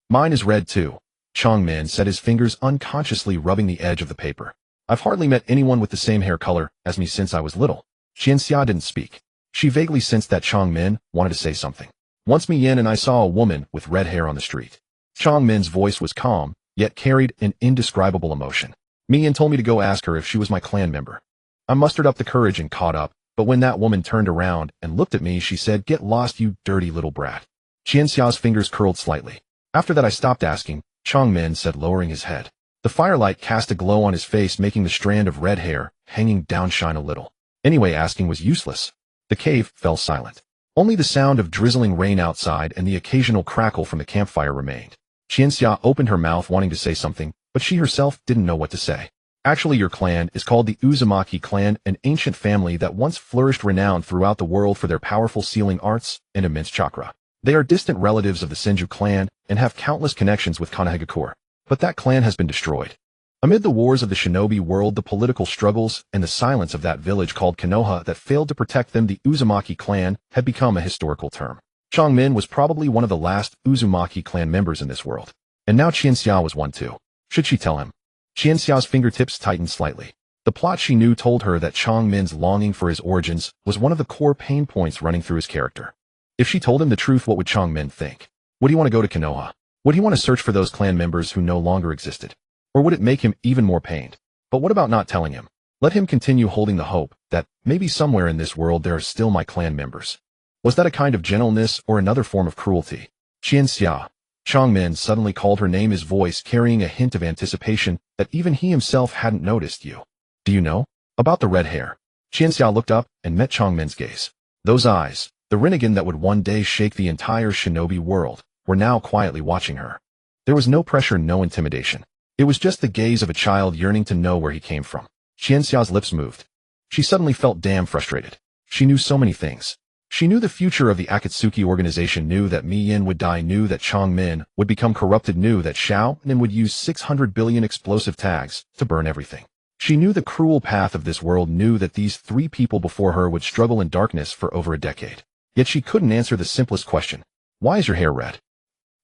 Mine is red too. Changmin said, his fingers unconsciously rubbing the edge of the paper. I've hardly met anyone with the same hair color as me since I was little. Qianxia didn't speak. She vaguely sensed that Changmin wanted to say something. Once Mi Yin and I saw a woman with red hair on the street. Changmin's voice was calm, yet carried an indescribable emotion. Mi Yin told me to go ask her if she was my clan member. I mustered up the courage and caught up, but when that woman turned around and looked at me, she said, "Get lost, you dirty little brat." Qianxia's fingers curled slightly. After that I stopped asking, Changmin said, lowering his head. The firelight cast a glow on his face, making the strand of red hair hanging down shine a little. Anyway, asking was useless. The cave fell silent. Only the sound of drizzling rain outside and the occasional crackle from the campfire remained. Qianxia opened her mouth wanting to say something, but she herself didn't know what to say. Actually, your clan is called the Uzumaki clan, an ancient family that once flourished, renowned throughout the world for their powerful sealing arts and immense chakra. They are distant relatives of the Senju clan and have countless connections with Konohagakure. But that clan has been destroyed. Amid the wars of the shinobi world, the political struggles, and the silence of that village called Konoha that failed to protect them, the Uzumaki clan had become a historical term. Changmin was probably one of the last Uzumaki clan members in this world. And now Qianxia was one too. Should she tell him? Qianxia's fingertips tightened slightly. The plot she knew told her that Changmin's longing for his origins was one of the core pain points running through his character. If she told him the truth, what would Changmin think? Would he want to go to Konoha? Would he want to search for those clan members who no longer existed? Or would it make him even more pained? But what about not telling him? Let him continue holding the hope that maybe somewhere in this world there are still my clan members. Was that a kind of gentleness or another form of cruelty? Qianxia. Changmin suddenly called her name, his voice carrying a hint of anticipation that even he himself hadn't noticed. You. Do you know about the red hair? Qianxia looked up and met Changmin's gaze. Those eyes, the Rinnegan that would one day shake the entire shinobi world, were now quietly watching her. There was no pressure, no intimidation. It was just the gaze of a child yearning to know where he came from. Qianxia's lips moved. She suddenly felt damn frustrated. She knew so many things. She knew the future of the Akatsuki organization, knew that Mi Yin would die, knew that Changmin would become corrupted, knew that Xiao Nin would use 600 billion explosive tags to burn everything. She knew the cruel path of this world, knew that these three people before her would struggle in darkness for over a decade. Yet she couldn't answer the simplest question. Why is your hair red?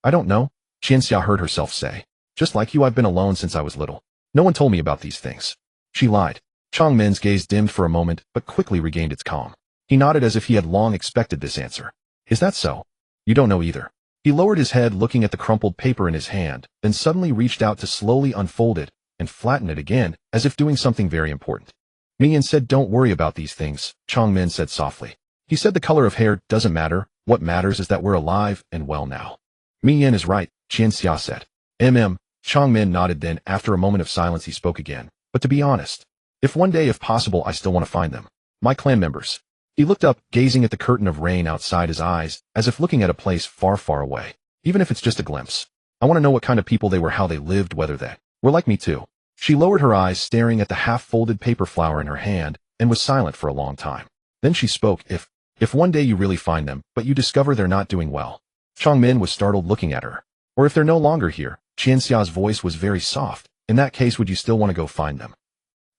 I don't know, Qianxia heard herself say. Just like you, I've been alone since I was little. No one told me about these things. She lied. Changmin's gaze dimmed for a moment, but quickly regained its calm. He nodded as if he had long expected this answer. Is that so? You don't know either. He lowered his head, looking at the crumpled paper in his hand, then suddenly reached out to slowly unfold it and flatten it again, as if doing something very important. Mi Yin said, don't worry about these things, Changmin said softly. He said the color of hair doesn't matter. What matters is that we're alive and well now. Mi Yin is right, Qianxia said. Changmin nodded, then after a moment of silence he spoke again. But to be honest, if one day, if possible, I still want to find them. My clan members. He looked up, gazing at the curtain of rain outside his eyes, as if looking at a place far, far away. Even if it's just a glimpse. I want to know what kind of people they were, how they lived, whether they were like me too. She lowered her eyes, staring at the half-folded paper flower in her hand, and was silent for a long time. Then she spoke, if one day you really find them, but you discover they're not doing well. Changmin was startled, looking at her. Or if they're no longer here. Qianxia's voice was very soft. In that case, would you still want to go find them?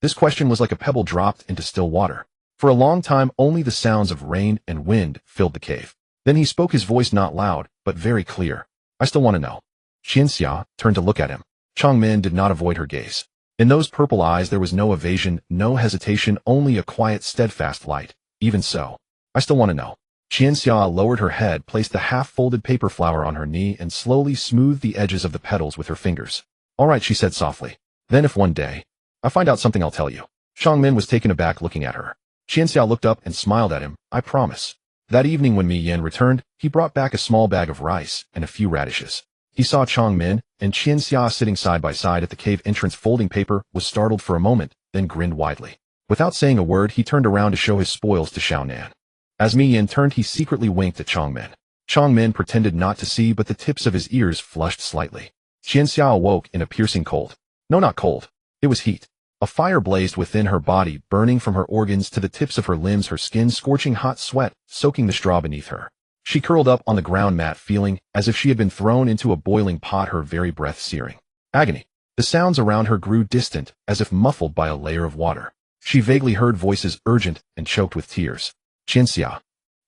This question was like a pebble dropped into still water. For a long time, only the sounds of rain and wind filled the cave. Then he spoke, his voice not loud, but very clear. I still want to know. Qianxia turned to look at him. Changmin did not avoid her gaze. In those purple eyes there was no evasion, no hesitation, only a quiet, steadfast light. Even so, I still want to know. Qianxia lowered her head, placed the half-folded paper flower on her knee, and slowly smoothed the edges of the petals with her fingers. All right, she said softly. Then if one day I find out something, I'll tell you. Changmin was taken aback looking at her. Qianxia looked up and smiled at him. I promise. That evening when Mi Yin returned, he brought back a small bag of rice and a few radishes. He saw Changmin and Qianxia sitting side by side at the cave entrance folding paper, was startled for a moment, then grinned widely. Without saying a word, he turned around to show his spoils to Xiaonan. As Mi Yin turned, he secretly winked at Changmin. Changmin pretended not to see, but the tips of his ears flushed slightly. Qianxia awoke in a piercing cold. No, not cold. It was heat. A fire blazed within her body, burning from her organs to the tips of her limbs, her skin scorching hot sweat, soaking the straw beneath her. She curled up on the ground mat, feeling as if she had been thrown into a boiling pot, her very breath searing. Agony. The sounds around her grew distant, as if muffled by a layer of water. She vaguely heard voices, urgent and choked with tears. Qianxia.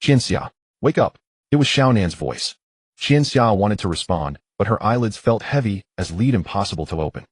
Qianxia. Wake up. It was Xiaonan's voice. Qianxia wanted to respond, but her eyelids felt heavy, as lead impossible to open.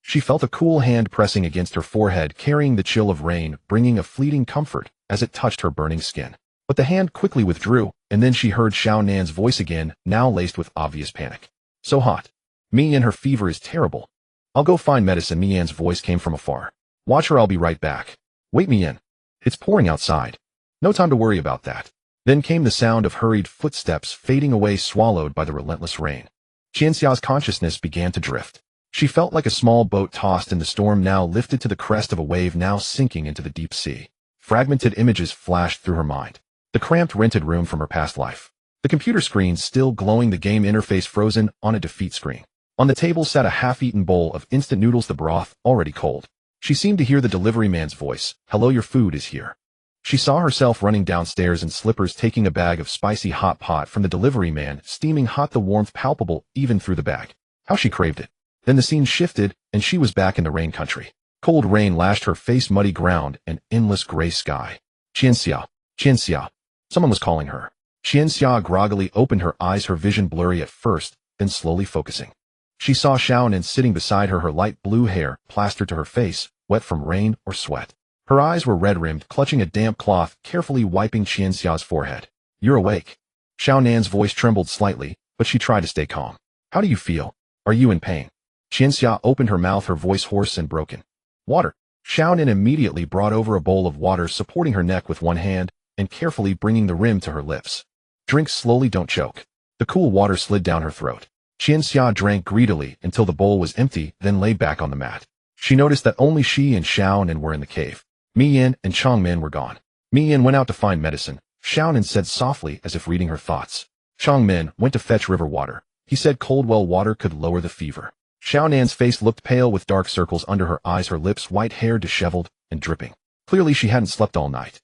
She felt a cool hand pressing against her forehead, carrying the chill of rain, bringing a fleeting comfort as it touched her burning skin. But the hand quickly withdrew, and then she heard Xiaonan's voice again, now laced with obvious panic. So hot. Mi Yin, her fever is terrible. I'll go find medicine. Mi Yin's voice came from afar. Watch her, I'll be right back. Wait, Mi Yin. It's pouring outside. No time to worry about that. Then came the sound of hurried footsteps fading away, swallowed by the relentless rain. Qianxia's consciousness began to drift. She felt like a small boat tossed in the storm, now lifted to the crest of a wave, now sinking into the deep sea. Fragmented images flashed through her mind. The cramped, rented room from her past life. The computer screen still glowing, the game interface frozen on a defeat screen. On the table sat a half-eaten bowl of instant noodles, the broth already cold. She seemed to hear the delivery man's voice. Hello, your food is here. She saw herself running downstairs in slippers, taking a bag of spicy hot pot from the delivery man, steaming hot, the warmth palpable even through the bag. How she craved it. Then the scene shifted, and she was back in the rain country. Cold rain lashed her face, muddy ground, and endless gray sky. Qianxia. Qianxia. Someone was calling her. Qianxia groggily opened her eyes, her vision blurry at first, then slowly focusing. She saw Xiaonan sitting beside her, her light blue hair plastered to her face, wet from rain or sweat. Her eyes were red-rimmed, clutching a damp cloth, carefully wiping Qianxia's forehead. You're awake. Xiaonan's voice trembled slightly, but she tried to stay calm. How do you feel? Are you in pain? Qianxia opened her mouth, her voice hoarse and broken. Water. Xiaonan immediately brought over a bowl of water, supporting her neck with one hand, and carefully bringing the rim to her lips. Drink slowly, don't choke. The cool water slid down her throat. Qianxia drank greedily until the bowl was empty, then lay back on the mat. She noticed that only she and Xiaonan were in the cave. Mi Yin and Changmin were gone. Mi Yin went out to find medicine. Xiaonan said softly, as if reading her thoughts. Changmin went to fetch river water. He said cold well water could lower the fever. Xiaonan's face looked pale, with dark circles under her eyes, her lips white, hair disheveled and dripping. Clearly she hadn't slept all night.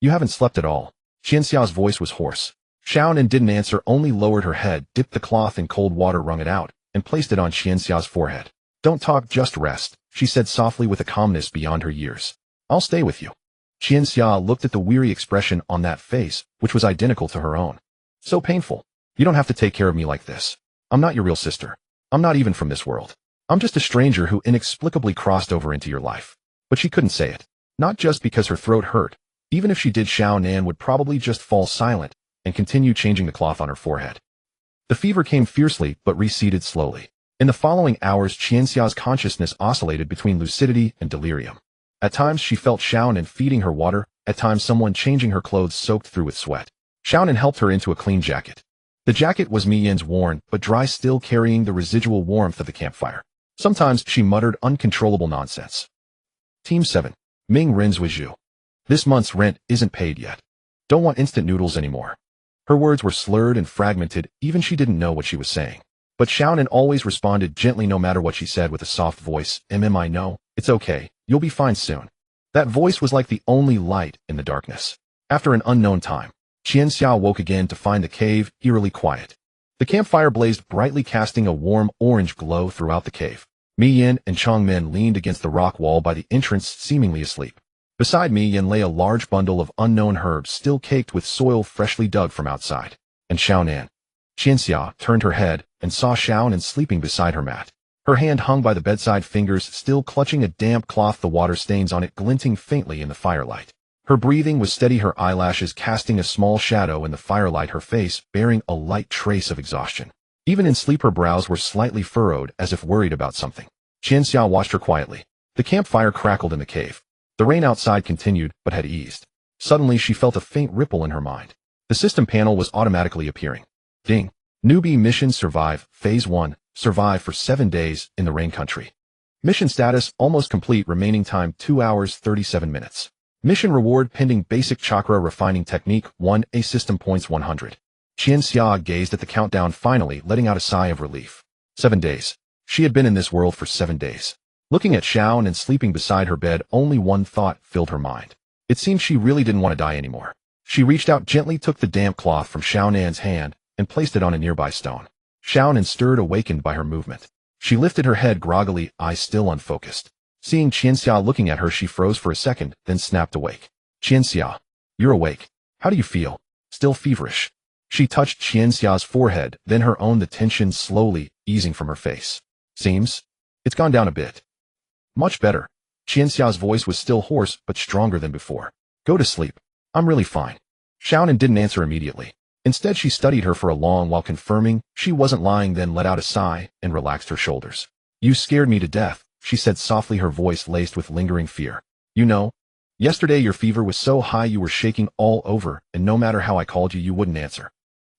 You haven't slept at all. Qianxia's voice was hoarse. Xiaonan didn't answer, only lowered her head, dipped the cloth in cold water, wrung it out, and placed it on Qianxia's forehead. Don't talk, just rest, she said softly with a calmness beyond her years. I'll stay with you. Qianxia looked at the weary expression on that face, which was identical to her own. So painful. You don't have to take care of me like this. I'm not your real sister. I'm not even from this world. I'm just a stranger who inexplicably crossed over into your life. But she couldn't say it. Not just because her throat hurt. Even if she did, Xiaonan would probably just fall silent and continue changing the cloth on her forehead. The fever came fiercely but receded slowly. In the following hours, Qianxia's consciousness oscillated between lucidity and delirium. At times she felt Xiaonan feeding her water, at times someone changing her clothes soaked through with sweat. Xiaonan helped her into a clean jacket. The jacket was Mi Yin's, worn but dry, still carrying the residual warmth of the campfire. Sometimes she muttered uncontrollable nonsense. Team 7. Ming Rin's with you. This month's rent isn't paid yet. Don't want instant noodles anymore. Her words were slurred and fragmented, even she didn't know what she was saying. But Xiaonan always responded gently no matter what she said, with a soft voice. I know, it's okay, you'll be fine soon. That voice was like the only light in the darkness. After an unknown time, Qianxia woke again to find the cave eerily quiet. The campfire blazed brightly, casting a warm orange glow throughout the cave. Mi Yin and Chong Min leaned against the rock wall by the entrance, seemingly asleep. Beside Mi Yin lay a large bundle of unknown herbs still caked with soil freshly dug from outside. And Xiaonan. Qianxia turned her head and saw Xiaonan sleeping beside her mat. Her hand hung by the bedside, fingers still clutching a damp cloth, the water stains on it glinting faintly in the firelight. Her breathing was steady, her eyelashes casting a small shadow in the firelight, her face bearing a light trace of exhaustion. Even in sleep her brows were slightly furrowed, as if worried about something. Qianxia watched her quietly. The campfire crackled in the cave. The rain outside continued, but had eased. Suddenly she felt a faint ripple in her mind. The system panel was automatically appearing. Ding. Newbie mission survive, phase 1, survive for 7 days in the rain country. Mission status almost complete, remaining time 2 hours 37 minutes. Mission reward pending, basic chakra refining technique 1, system points 100. Qianxia gazed at the countdown, finally letting out a sigh of relief. 7 days. She had been in this world for 7 days. Looking at Xiaonan and sleeping beside her bed, only one thought filled her mind. It seemed she really didn't want to die anymore. She reached out, gently took the damp cloth from Xiaonan's hand and placed it on a nearby stone. Xiaonan stirred, awakened by her movement. She lifted her head groggily, eyes still unfocused. Seeing Qianxia looking at her, she froze for a second, then snapped awake. Qianxia, you're awake. How do you feel? Still feverish. She touched Qianxia's forehead, then her own, the tension slowly easing from her face. Seems it's gone down a bit. Much better. Qianxia's voice was still hoarse, but stronger than before. Go to sleep. I'm really fine. Xiaonan didn't answer immediately. Instead, she studied her for a long while, confirming she wasn't lying, then let out a sigh and relaxed her shoulders. You scared me to death, she said softly, her voice laced with lingering fear. You know, yesterday your fever was so high you were shaking all over, and no matter how I called you, you wouldn't answer.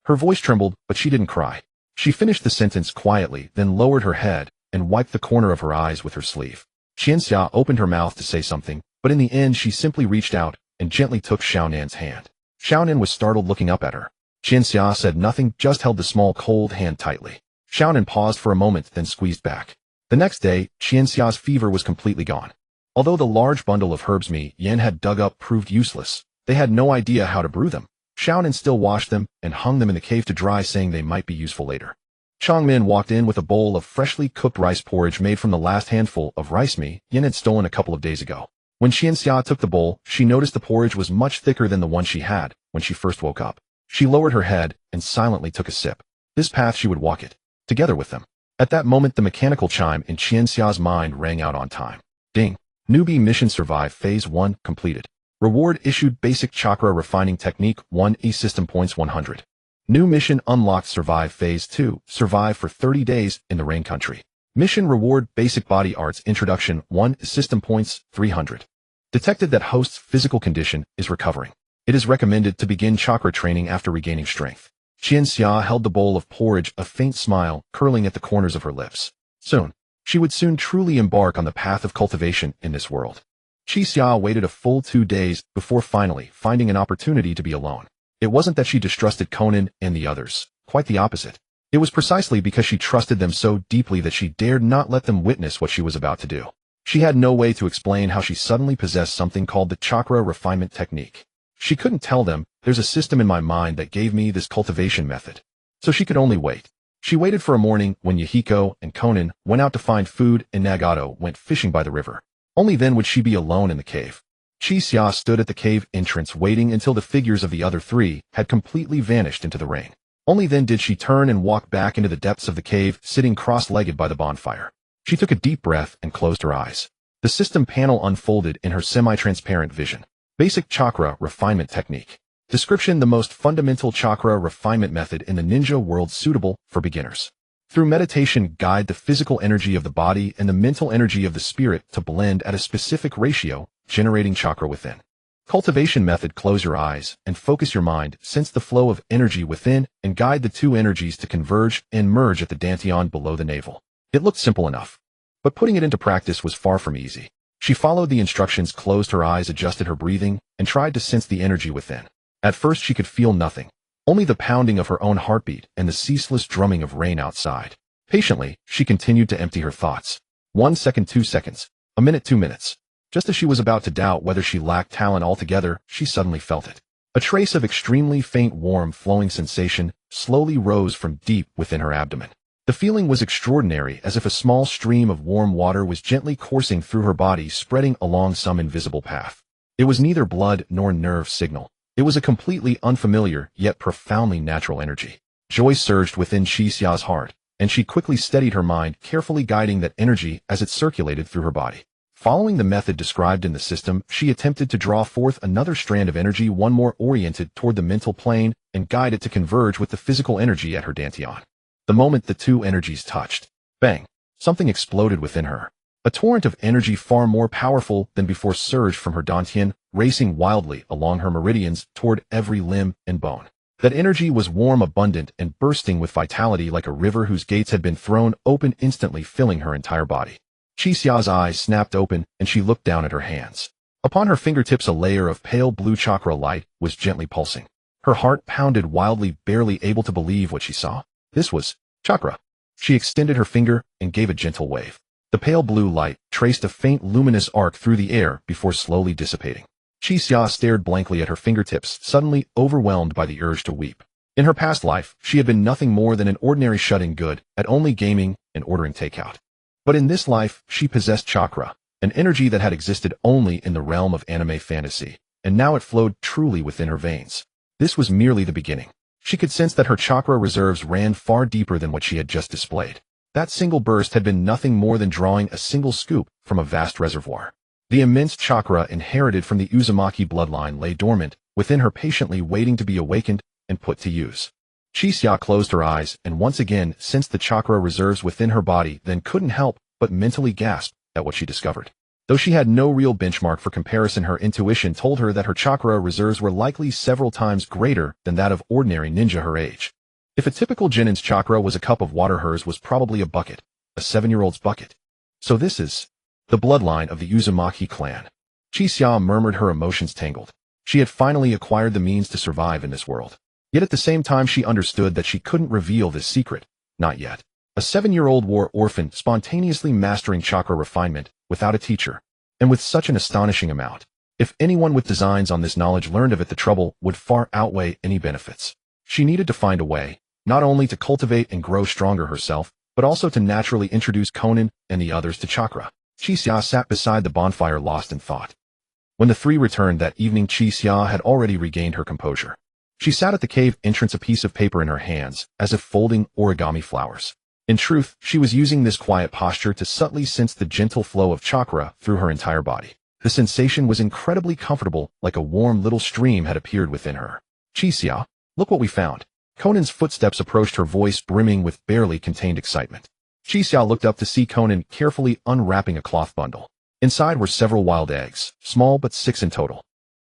Her voice trembled, but she didn't cry. She finished the sentence quietly, then lowered her head and wiped the corner of her eyes with her sleeve. Qianxia opened her mouth to say something, but in the end she simply reached out and gently took Xiaonan's hand. Xiaonan was startled, looking up at her. Qianxia said nothing, just held the small cold hand tightly. Xiaonan paused for a moment, then squeezed back. The next day, Qianxia's fever was completely gone. Although the large bundle of herbs Mi Yin had dug up proved useless, they had no idea how to brew them. Xiaonan still washed them and hung them in the cave to dry, saying they might be useful later. Chong Min walked in with a bowl of freshly cooked rice porridge made from the last handful of rice Mi Yin had stolen a couple of days ago. When Qianxia took the bowl, she noticed the porridge was much thicker than the one she had when she first woke up. She lowered her head and silently took a sip. This path she would walk it, together with them. At that moment, the mechanical chime in Qianxia's mind rang out on time. Ding. Newbie mission survive, phase 1 completed. Reward issued, basic chakra refining technique 1, system points 100. New mission unlocked, survive phase 2, survive for 30 days in the rain country. Mission reward, basic body arts introduction 1, system points 300. Detected that host's physical condition is recovering. It is recommended to begin chakra training after regaining strength. Qianxia held the bowl of porridge, a faint smile curling at the corners of her lips. Soon, she would soon truly embark on the path of cultivation in this world. Qianxia waited a full 2 days before finally finding an opportunity to be alone. It wasn't that she distrusted Konan and the others, quite the opposite. It was precisely because she trusted them so deeply that she dared not let them witness what she was about to do. She had no way to explain how she suddenly possessed something called the chakra refinement technique. She couldn't tell them, there's a system in my mind that gave me this cultivation method. So she could only wait. She waited for a morning when Yahiko and Konan went out to find food and Nagato went fishing by the river. Only then would she be alone in the cave. Qianxia stood at the cave entrance waiting until the figures of the other three had completely vanished into the rain. Only then did she turn and walk back into the depths of the cave, sitting cross-legged by the bonfire. She took a deep breath and closed her eyes. The system panel unfolded in her semi-transparent vision. Basic chakra refinement technique. Description: the most fundamental chakra refinement method in the ninja world, suitable for beginners. Through meditation, guide the physical energy of the body and the mental energy of the spirit to blend at a specific ratio, generating chakra within. Cultivation method: close your eyes and focus your mind, sense the flow of energy within, and guide the two energies to converge and merge at the dantian below the navel. It looked simple enough, but putting it into practice was far from easy. She followed the instructions, closed her eyes, adjusted her breathing, and tried to sense the energy within. At first she could feel nothing, only the pounding of her own heartbeat and the ceaseless drumming of rain outside. Patiently, she continued to empty her thoughts. 1 second, 2 seconds, a minute, 2 minutes. Just as she was about to doubt whether she lacked talent altogether, she suddenly felt it. A trace of extremely faint, warm, flowing sensation slowly rose from deep within her abdomen. The feeling was extraordinary, as if a small stream of warm water was gently coursing through her body, spreading along some invisible path. It was neither blood nor nerve signal. It was a completely unfamiliar, yet profoundly natural energy. Joy surged within Qixia's heart, and she quickly steadied her mind, carefully guiding that energy as it circulated through her body. Following the method described in the system, she attempted to draw forth another strand of energy, one more oriented toward the mental plane, and guide it to converge with the physical energy at her dantian. The moment the two energies touched, bang, something exploded within her. A torrent of energy far more powerful than before surged from her dantian, racing wildly along her meridians toward every limb and bone. That energy was warm, abundant, and bursting with vitality, like a river whose gates had been thrown open, instantly filling her entire body. Qixia's eyes snapped open, and she looked down at her hands. Upon her fingertips, a layer of pale blue chakra light was gently pulsing. Her heart pounded wildly, barely able to believe what she saw. This was chakra. She extended her finger and gave a gentle wave. The pale blue light traced a faint luminous arc through the air before slowly dissipating. Qixia stared blankly at her fingertips, suddenly overwhelmed by the urge to weep. In her past life, she had been nothing more than an ordinary shut-in good at only gaming and ordering takeout. But in this life, she possessed chakra, an energy that had existed only in the realm of anime fantasy, and now it flowed truly within her veins. This was merely the beginning. She could sense that her chakra reserves ran far deeper than what she had just displayed. That single burst had been nothing more than drawing a single scoop from a vast reservoir. The immense chakra inherited from the Uzumaki bloodline lay dormant within her, patiently waiting to be awakened and put to use. Qixiao closed her eyes and once again sensed the chakra reserves within her body, then couldn't help but mentally gasp at what she discovered. Though she had no real benchmark for comparison, her intuition told her that her chakra reserves were likely several times greater than that of ordinary ninja her age. If a typical genin's chakra was a cup of water, hers was probably a bucket, a 7-year-old's bucket. So this is the bloodline of the Uzumaki clan. Qixiao murmured, her emotions tangled. She had finally acquired the means to survive in this world. Yet at the same time she understood that she couldn't reveal this secret. Not yet. A 7-year-old war orphan spontaneously mastering chakra refinement without a teacher, and with such an astonishing amount. If anyone with designs on this knowledge learned of it, the trouble would far outweigh any benefits. She needed to find a way, not only to cultivate and grow stronger herself, but also to naturally introduce Konan and the others to chakra. Qixiao sat beside the bonfire, lost in thought. When the three returned that evening, Qixiao had already regained her composure. She sat at the cave entrance, a piece of paper in her hands, as if folding origami flowers. In truth, she was using this quiet posture to subtly sense the gentle flow of chakra through her entire body. The sensation was incredibly comfortable, like a warm little stream had appeared within her. Qixiao, look what we found. Konan's footsteps approached, her voice brimming with barely contained excitement. Qixiao looked up to see Konan carefully unwrapping a cloth bundle. Inside were several wild eggs, small but 6 in total.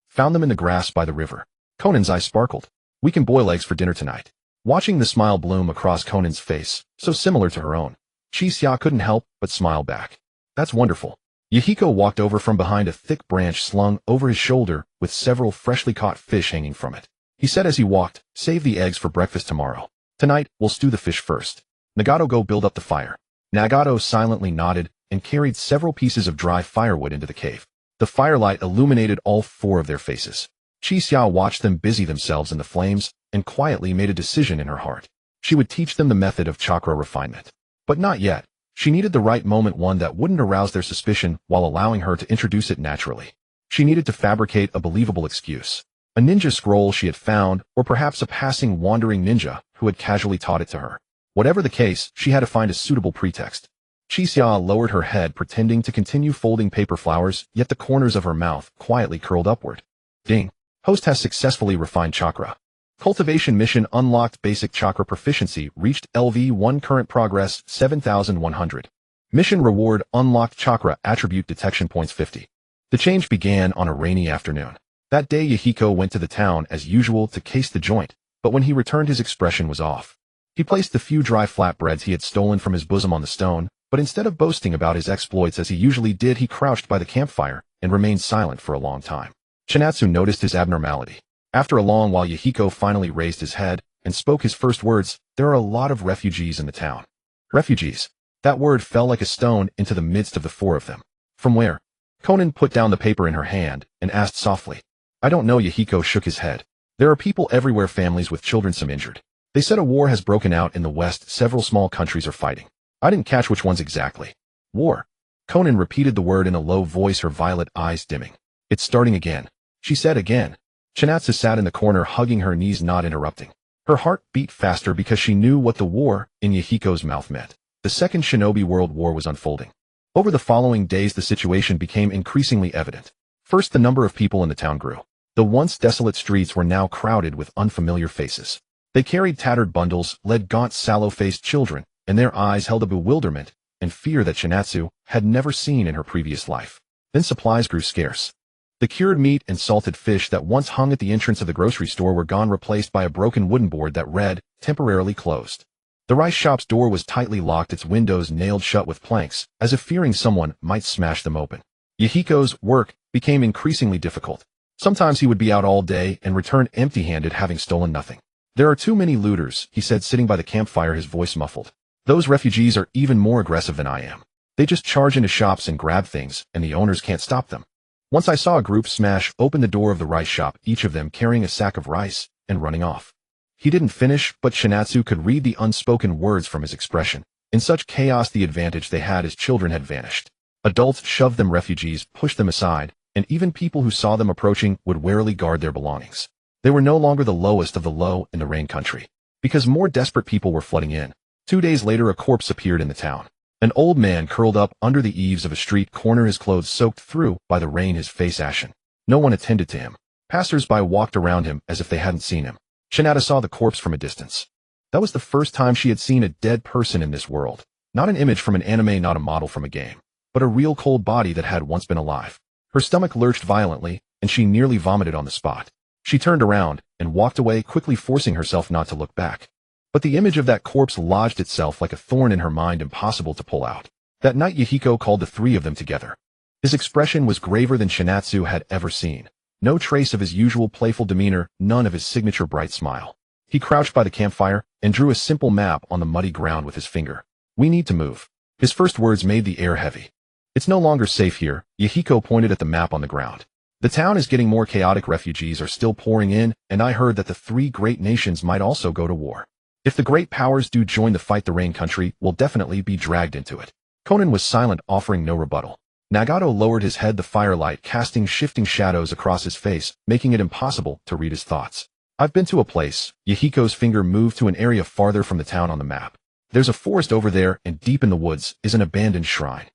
Found them in the grass by the river. Konan's eyes sparkled. We can boil eggs for dinner tonight. Watching the smile bloom across Konan's face, so similar to her own, Qixiao couldn't help but smile back. That's wonderful. Yahiko walked over from behind a thick branch slung over his shoulder with several freshly caught fish hanging from it. He said as he walked, save the eggs for breakfast tomorrow. Tonight, we'll stew the fish first. Nagato, go build up the fire. Nagato silently nodded and carried several pieces of dry firewood into the cave. The firelight illuminated all 4 of their faces. Qixiao watched them busy themselves in the flames and quietly made a decision in her heart. She would teach them the method of chakra refinement. But not yet. She needed the right moment, one that wouldn't arouse their suspicion while allowing her to introduce it naturally. She needed to fabricate a believable excuse. A ninja scroll she had found, or perhaps a passing wandering ninja who had casually taught it to her. Whatever the case, she had to find a suitable pretext. Qixiao lowered her head, pretending to continue folding paper flowers, yet the corners of her mouth quietly curled upward. Ding. Host has successfully refined chakra. Cultivation mission unlocked. Basic chakra proficiency reached LV1. Current progress 7,100. Mission reward unlocked. Chakra attribute detection points 50. The change began on a rainy afternoon. That day Yahiko went to the town as usual to case the joint, but when he returned his expression was off. He placed the few dry flatbreads he had stolen from his bosom on the stone, but instead of boasting about his exploits as he usually did, he crouched by the campfire and remained silent for a long time. Chinatsu noticed his abnormality. After a long while, Yahiko finally raised his head and spoke his first words. There are a lot of refugees in the town. Refugees. That word fell like a stone into the midst of the 4 of them. From where? Konan put down the paper in her hand and asked softly. I don't know. Yahiko shook his head. There are people everywhere, families with children, some injured. They said a war has broken out in the west. Several small countries are fighting. I didn't catch which ones exactly. War. Konan repeated the word in a low voice, her violet eyes dimming. It's starting again. She said again. Chinatsu sat in the corner, hugging her knees, not interrupting. Her heart beat faster because she knew what the war in Yahiko's mouth meant. The Second Shinobi World War was unfolding. Over the following days, the situation became increasingly evident. First, the number of people in the town grew. The once desolate streets were now crowded with unfamiliar faces. They carried tattered bundles, led gaunt, sallow-faced children, and their eyes held a bewilderment and fear that Chinatsu had never seen in her previous life. Then supplies grew scarce. The cured meat and salted fish that once hung at the entrance of the grocery store were gone, replaced by a broken wooden board that read, "Temporarily closed." The rice shop's door was tightly locked, its windows nailed shut with planks, as if fearing someone might smash them open. Yahiko's work became increasingly difficult. Sometimes he would be out all day and return empty-handed, having stolen nothing. "There are too many looters," he said, sitting by the campfire, his voice muffled. "Those refugees are even more aggressive than I am. They just charge into shops and grab things, and the owners can't stop them. Once I saw a group smash open the door of the rice shop, each of them carrying a sack of rice, and running off." He didn't finish, but Chinatsu could read the unspoken words from his expression. In such chaos, the advantage they had as children had vanished. Adults shoved them, refugees pushed them aside, and even people who saw them approaching would warily guard their belongings. They were no longer the lowest of the low in the rain country, because more desperate people were flooding in. 2 days later, a corpse appeared in the town. An old man curled up under the eaves of a street corner, his clothes soaked through by the rain, his face ashen. No one attended to him. Passers-by walked around him as if they hadn't seen him. Chinatsu saw the corpse from a distance. That was the first time she had seen a dead person in this world. Not an image from an anime, not a model from a game, but a real cold body that had once been alive. Her stomach lurched violently, and she nearly vomited on the spot. She turned around and walked away, quickly forcing herself not to look back. But the image of that corpse lodged itself like a thorn in her mind, impossible to pull out. That night, Yahiko called the three of them together. His expression was graver than Chinatsu had ever seen. No trace of his usual playful demeanor, none of his signature bright smile. He crouched by the campfire and drew a simple map on the muddy ground with his finger. "We need to move." His first words made the air heavy. "It's no longer safe here." Yahiko pointed at the map on the ground. "The town is getting more chaotic. Refugees are still pouring in, and I heard that the three great nations might also go to war. If the great powers do join the fight, the rain country will definitely be dragged into it." Konan was silent, offering no rebuttal. Nagato lowered his head, the firelight casting shifting shadows across his face, making it impossible to read his thoughts. "I've been to a place." Yahiko's finger moved to an area farther from the town on the map. "There's a forest over there, and deep in the woods is an abandoned shrine.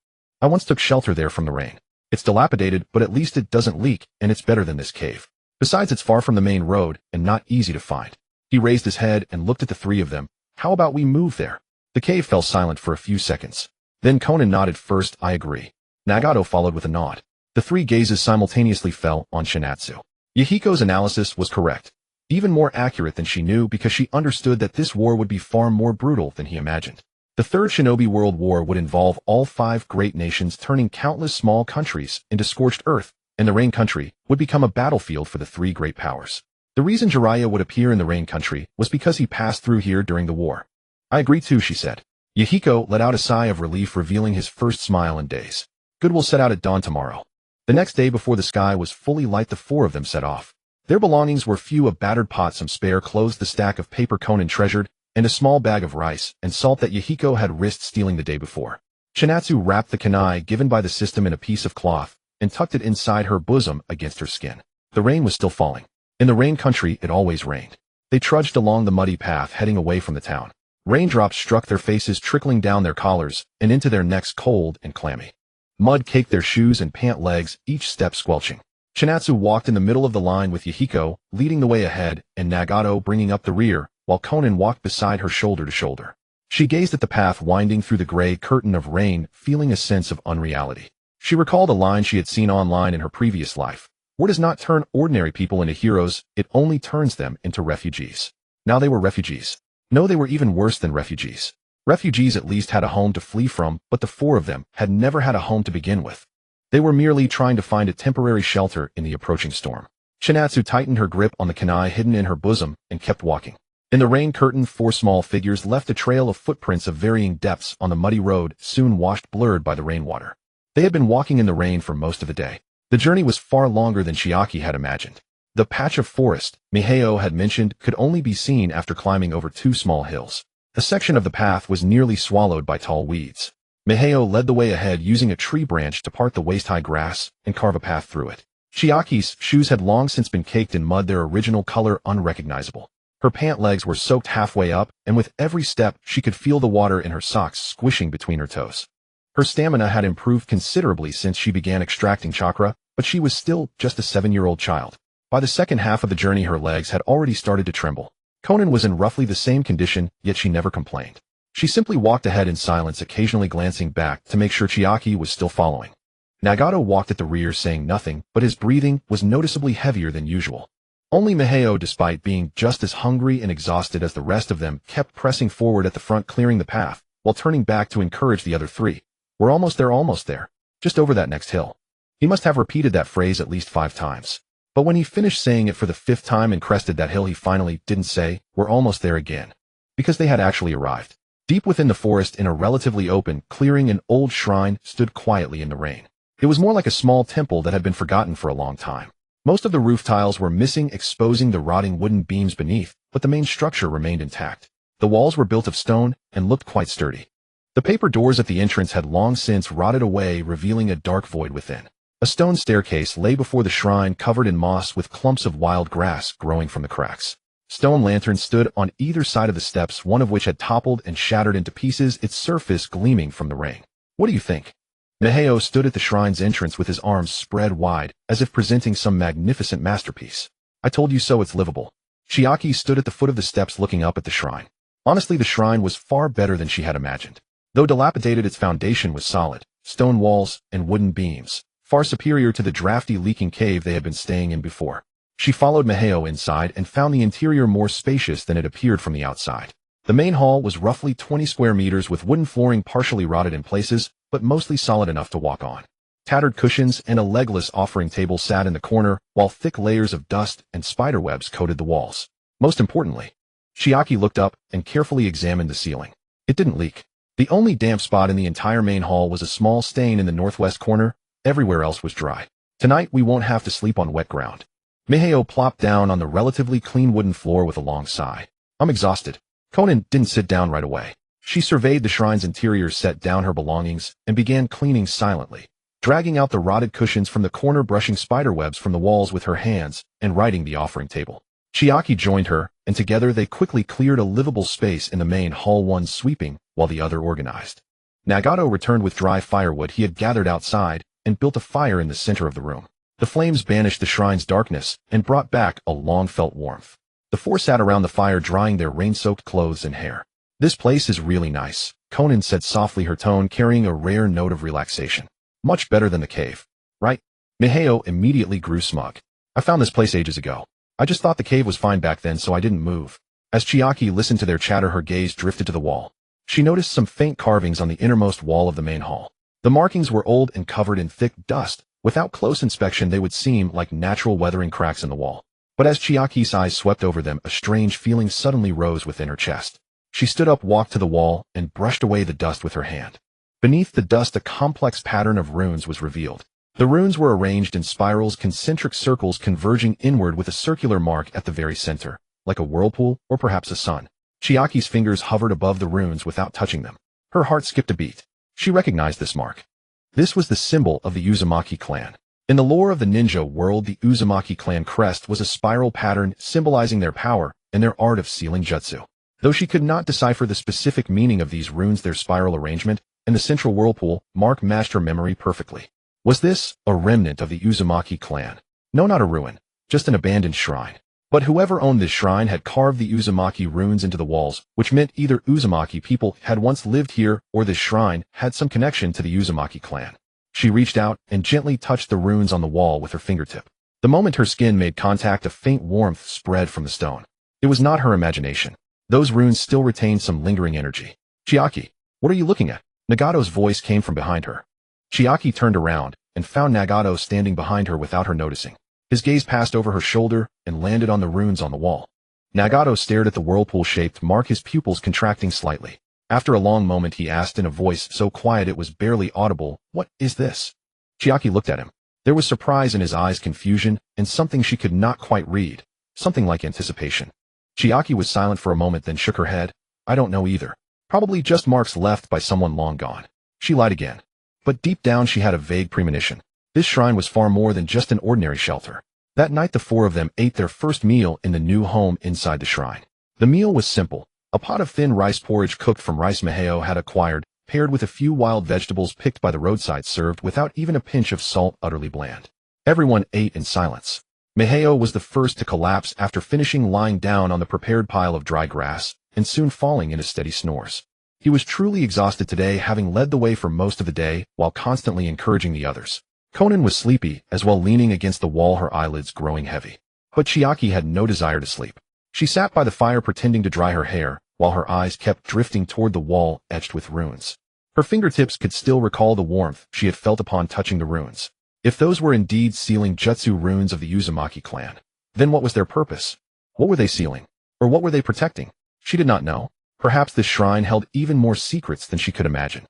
I once took shelter there from the rain. It's dilapidated, but at least it doesn't leak, and it's better than this cave. Besides, it's far from the main road and not easy to find." He raised his head and looked at the three of them. "How about we move there?" The cave fell silent for a few seconds. Then Konan nodded. "First, I agree." Nagato followed with a nod. The three gazes simultaneously fell on Chinatsu. Yahiko's analysis was correct. Even more accurate than she knew, because she understood that this war would be far more brutal than he imagined. The Third Shinobi World War would involve all 5 great nations turning countless small countries into scorched earth, and the Rain Country would become a battlefield for the 3 great powers. The reason Jiraiya would appear in the Rain Country was because he passed through here during the war. "I agree too," she said. Yahiko let out a sigh of relief, revealing his first smile in days. "Good, we'll set out at dawn tomorrow." The next day, before the sky was fully light, the 4 of them set off. Their belongings were few: a battered pot, some spare clothes, the stack of paper Konan treasured, and a small bag of rice and salt that Yahiko had risked stealing the day before. Chinatsu wrapped the kunai given by the system in a piece of cloth and tucked it inside her bosom against her skin. The rain was still falling. In the Rain Country, it always rained. They trudged along the muddy path, heading away from the town. Raindrops struck their faces, trickling down their collars and into their necks, cold and clammy. Mud caked their shoes and pant legs, each step squelching. Chinatsu walked in the middle of the line, with Yahiko leading the way ahead and Nagato bringing up the rear, while Konan walked beside her, shoulder to shoulder. She gazed at the path winding through the gray curtain of rain, feeling a sense of unreality. She recalled a line she had seen online in her previous life. "War does not turn ordinary people into heroes, it only turns them into refugees." Now they were refugees. No, they were even worse than refugees. Refugees at least had a home to flee from, but the 4 of them had never had a home to begin with. They were merely trying to find a temporary shelter in the approaching storm. Chinatsu tightened her grip on the kunai hidden in her bosom and kept walking. In the rain curtain, 4 small figures left a trail of footprints of varying depths on the muddy road, soon washed blurred by the rainwater. They had been walking in the rain for most of the day. The journey was far longer than Chiaki had imagined. The patch of forest Miheo had mentioned could only be seen after climbing over two small hills. A section of the path was nearly swallowed by tall weeds. Miheo led the way ahead using a tree branch to part the waist-high grass and carve a path through it. Chiaki's shoes had long since been caked in mud, their original color unrecognizable. Her pant legs were soaked halfway up, and with every step she could feel the water in her socks squishing between her toes. Her stamina had improved considerably since she began extracting chakra, but she was still just a 7-year-old child. By the second half of the journey her legs had already started to tremble. Konan was in roughly the same condition, yet she never complained. She simply walked ahead in silence, occasionally glancing back to make sure Chiaki was still following. Nagato walked at the rear saying nothing, but his breathing was noticeably heavier than usual. Only Miheo, despite being just as hungry and exhausted as the rest of them, kept pressing forward at the front, clearing the path, while turning back to encourage the other three. "We're almost there. Just over that next hill." He must have repeated that phrase at least 5 times. But when he finished saying it for the 5th time and crested that hill, he finally didn't say, "We're almost there" again. Because they had actually arrived. Deep within the forest, in a relatively open clearing, an old shrine stood quietly in the rain. It was more like a small temple that had been forgotten for a long time. Most of the roof tiles were missing, exposing the rotting wooden beams beneath, but the main structure remained intact. The walls were built of stone and looked quite sturdy. The paper doors at the entrance had long since rotted away, revealing a dark void within. A stone staircase lay before the shrine, covered in moss with clumps of wild grass growing from the cracks. Stone lanterns stood on either side of the steps, one of which had toppled and shattered into pieces, its surface gleaming from the rain. "What do you think?" Miheo stood at the shrine's entrance with his arms spread wide, as if presenting some magnificent masterpiece. "I told you so, it's livable." Chiaki stood at the foot of the steps looking up at the shrine. Honestly, the shrine was far better than she had imagined. Though dilapidated, its foundation was solid, stone walls and wooden beams, far superior to the drafty, leaking cave they had been staying in before. She followed Miheo inside and found the interior more spacious than it appeared from the outside. The main hall was roughly 20 square meters with wooden flooring partially rotted in places, but mostly solid enough to walk on. Tattered cushions and a legless offering table sat in the corner, while thick layers of dust and spiderwebs coated the walls. Most importantly, Chiaki looked up and carefully examined the ceiling. It didn't leak. The only damp spot in the entire main hall was a small stain in the northwest corner. Everywhere else was dry. "Tonight we won't have to sleep on wet ground." Miheo plopped down on the relatively clean wooden floor with a long sigh. "I'm exhausted." Konan didn't sit down right away. She surveyed the shrine's interior, set down her belongings, and began cleaning silently, dragging out the rotted cushions from the corner, brushing spiderwebs from the walls with her hands, and righting the offering table. Chiaki joined her, and together they quickly cleared a livable space in the main hall, one sweeping while the other organized. Nagato returned with dry firewood he had gathered outside and built a fire in the center of the room. The flames banished the shrine's darkness and brought back a long-felt warmth. The 4 sat around the fire, drying their rain-soaked clothes and hair. "This place is really nice," Konan said softly, her tone carrying a rare note of relaxation. "Much better than the cave, right?" Miheo immediately grew smug. "I found this place ages ago. I just thought the cave was fine back then, so I didn't move." As Chiaki listened to their chatter, her gaze drifted to the wall. She noticed some faint carvings on the innermost wall of the main hall. The markings were old and covered in thick dust. Without close inspection, they would seem like natural weathering cracks in the wall. But as Chiaki's eyes swept over them, a strange feeling suddenly rose within her chest. She stood up, walked to the wall, and brushed away the dust with her hand. Beneath the dust, a complex pattern of runes was revealed. The runes were arranged in spirals, concentric circles converging inward with a circular mark at the very center, like a whirlpool or perhaps a sun. Chiaki's fingers hovered above the runes without touching them. Her heart skipped a beat. She recognized this mark. This was the symbol of the Uzumaki clan. In the lore of the ninja world, the Uzumaki clan crest was a spiral pattern symbolizing their power and their art of sealing jutsu. Though she could not decipher the specific meaning of these runes, their spiral arrangement and the central whirlpool mark matched her memory perfectly. Was this a remnant of the Uzumaki clan? No, not a ruin, just an abandoned shrine. But whoever owned this shrine had carved the Uzumaki runes into the walls, which meant either Uzumaki people had once lived here or this shrine had some connection to the Uzumaki clan. She reached out and gently touched the runes on the wall with her fingertip. The moment her skin made contact, a faint warmth spread from the stone. It was not her imagination. Those runes still retained some lingering energy. "Chiaki, what are you looking at?" Nagato's voice came from behind her. Chiaki turned around and found Nagato standing behind her without her noticing. His gaze passed over her shoulder and landed on the runes on the wall. Nagato stared at the whirlpool-shaped mark, his pupils contracting slightly. After a long moment, he asked in a voice so quiet it was barely audible, "What is this?" Chiaki looked at him. There was surprise in his eyes, confusion, and something she could not quite read, something like anticipation. Chiaki was silent for a moment, then shook her head. I don't know either. Probably just marks left by someone long gone. She lied again. But deep down she had a vague premonition. This shrine was far more than just an ordinary shelter. That night the four of them ate their first meal in the new home inside the shrine. The meal was simple. A pot of thin rice porridge cooked from rice Maheo had acquired, paired with a few wild vegetables picked by the roadside, served without even a pinch of salt, utterly bland. Everyone ate in silence. Maheo was the first to collapse after finishing lying down on the prepared pile of dry grass, and soon falling into steady snores. He was truly exhausted today, having led the way for most of the day, while constantly encouraging the others. Konan was sleepy, as well, leaning against the wall, her eyelids growing heavy. But Chiaki had no desire to sleep. She sat by the fire pretending to dry her hair, while her eyes kept drifting toward the wall etched with runes. Her fingertips could still recall the warmth she had felt upon touching the runes. If those were indeed sealing jutsu runes of the Uzumaki clan, then what was their purpose? What were they sealing? Or what were they protecting? She did not know. Perhaps this shrine held even more secrets than she could imagine.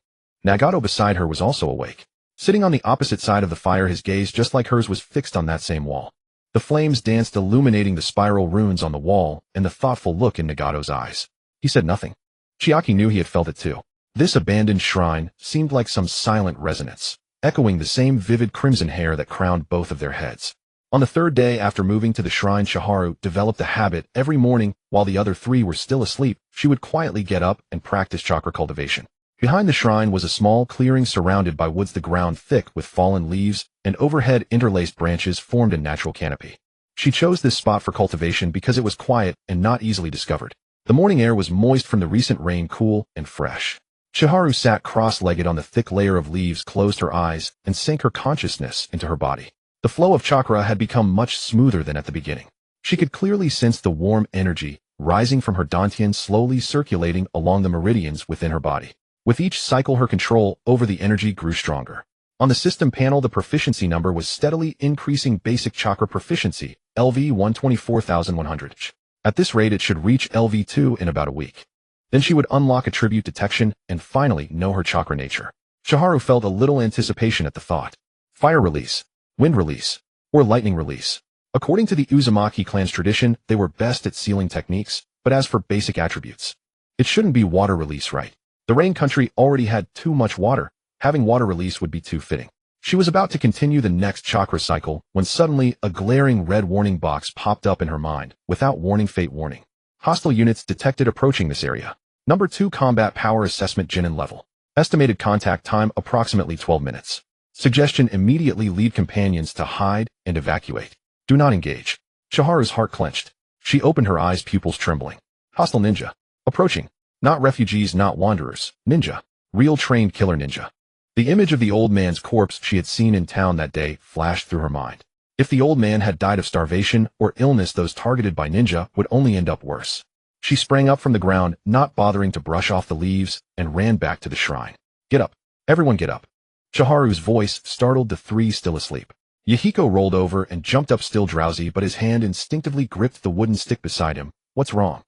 Nagato beside her was also awake. Sitting on the opposite side of the fire, his gaze, just like hers, was fixed on that same wall. The flames danced, illuminating the spiral runes on the wall and the thoughtful look in Nagato's eyes. He said nothing. Chiaki knew he had felt it too. This abandoned shrine seemed like some silent resonance, echoing the same vivid crimson hair that crowned both of their heads. On the third day after moving to the shrine, Chiharu developed a habit. Every morning, while the other three were still asleep, she would quietly get up and practice chakra cultivation. Behind the shrine was a small clearing surrounded by woods, the ground thick with fallen leaves, and overhead interlaced branches formed a natural canopy. She chose this spot for cultivation because it was quiet and not easily discovered. The morning air was moist from the recent rain, cool and fresh. Chiharu sat cross-legged on the thick layer of leaves, closed her eyes, and sank her consciousness into her body. The flow of chakra had become much smoother than at the beginning. She could clearly sense the warm energy rising from her dantian, slowly circulating along the meridians within her body. With each cycle, her control over the energy grew stronger. On the system panel, the proficiency number was steadily increasing. Basic chakra proficiency, LV 124,100. At this rate, it should reach LV 2 in about a week. Then she would unlock attribute detection and finally know her chakra nature. Chiharu felt a little anticipation at the thought. Fire release, wind release, or lightning release. According to the Uzumaki clan's tradition, they were best at sealing techniques, but as for basic attributes, it shouldn't be water release, right? The rain country already had too much water. Having water release would be too fitting. She was about to continue the next chakra cycle when suddenly a glaring red warning box popped up in her mind. Without warning, fate warning. Hostile units detected approaching this area. Number 2 combat power assessment, Jinin level. Estimated contact time approximately 12 minutes. Suggestion: immediately lead companions to hide and evacuate. Do not engage. Chiharu's heart clenched. She opened her eyes, pupils trembling. Hostile ninja. Approaching. Not refugees, not wanderers. Ninja. Real trained killer ninja. The image of the old man's corpse she had seen in town that day flashed through her mind. If the old man had died of starvation or illness, those targeted by ninja would only end up worse. She sprang up from the ground, not bothering to brush off the leaves, and ran back to the shrine. Get up. Everyone get up. Chiharu's voice startled the three still asleep. Yahiko rolled over and jumped up, still drowsy, but his hand instinctively gripped the wooden stick beside him. What's wrong?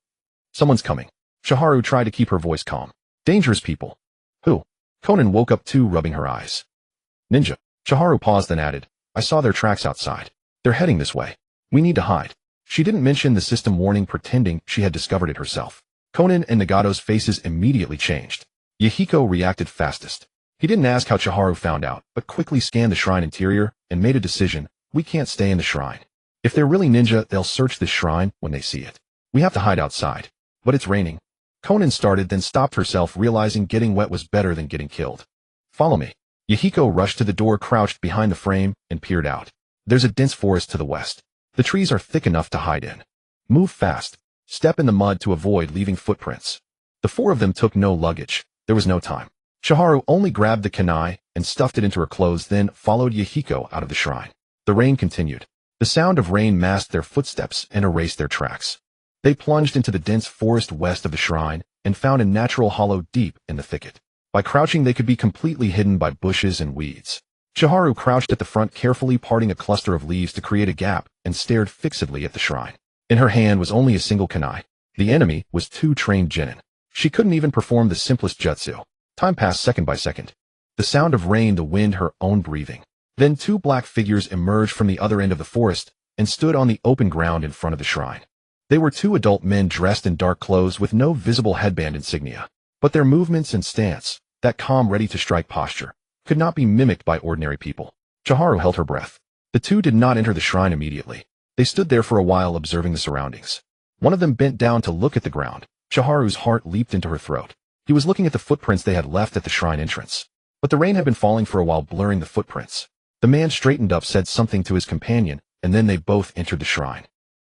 Someone's coming. Chiharu tried to keep her voice calm. Dangerous people. Who? Konan woke up too, rubbing her eyes. Ninja. Chiharu paused, then added, I saw their tracks outside. They're heading this way. We need to hide. She didn't mention the system warning, pretending she had discovered it herself. Konan and Nagato's faces immediately changed. Yahiko reacted fastest. He didn't ask how Chiharu found out, but quickly scanned the shrine interior and made a decision. We can't stay in the shrine. If they're really ninja, they'll search this shrine when they see it. We have to hide outside. But it's raining. Konan started, then stopped herself, realizing getting wet was better than getting killed. Follow me. Yahiko rushed to the door, crouched behind the frame, and peered out. There's a dense forest to the west. The trees are thick enough to hide in. Move fast. Step in the mud to avoid leaving footprints. The four of them took no luggage. There was no time. Chiharu only grabbed the kunai and stuffed it into her clothes, then followed Yahiko out of the shrine. The rain continued. The sound of rain masked their footsteps and erased their tracks. They plunged into the dense forest west of the shrine and found a natural hollow deep in the thicket. By crouching, they could be completely hidden by bushes and weeds. Chiharu crouched at the front, carefully parting a cluster of leaves to create a gap, and stared fixedly at the shrine. In her hand was only a single kunai. The enemy was 2 trained genin. She couldn't even perform the simplest jutsu. Time passed second by second. The sound of rain, the wind, her own breathing. Then two black figures emerged from the other end of the forest and stood on the open ground in front of the shrine. They were two adult men dressed in dark clothes with no visible headband insignia. But their movements and stance, that calm ready-to-strike posture, could not be mimicked by ordinary people. Chiharu held her breath. The two did not enter the shrine immediately. They stood there for a while observing the surroundings. One of them bent down to look at the ground. Chiharu's heart leaped into her throat. He was looking at the footprints they had left at the shrine entrance. But the rain had been falling for a while, blurring the footprints. The man straightened up, said something to his companion, and then they both entered the shrine.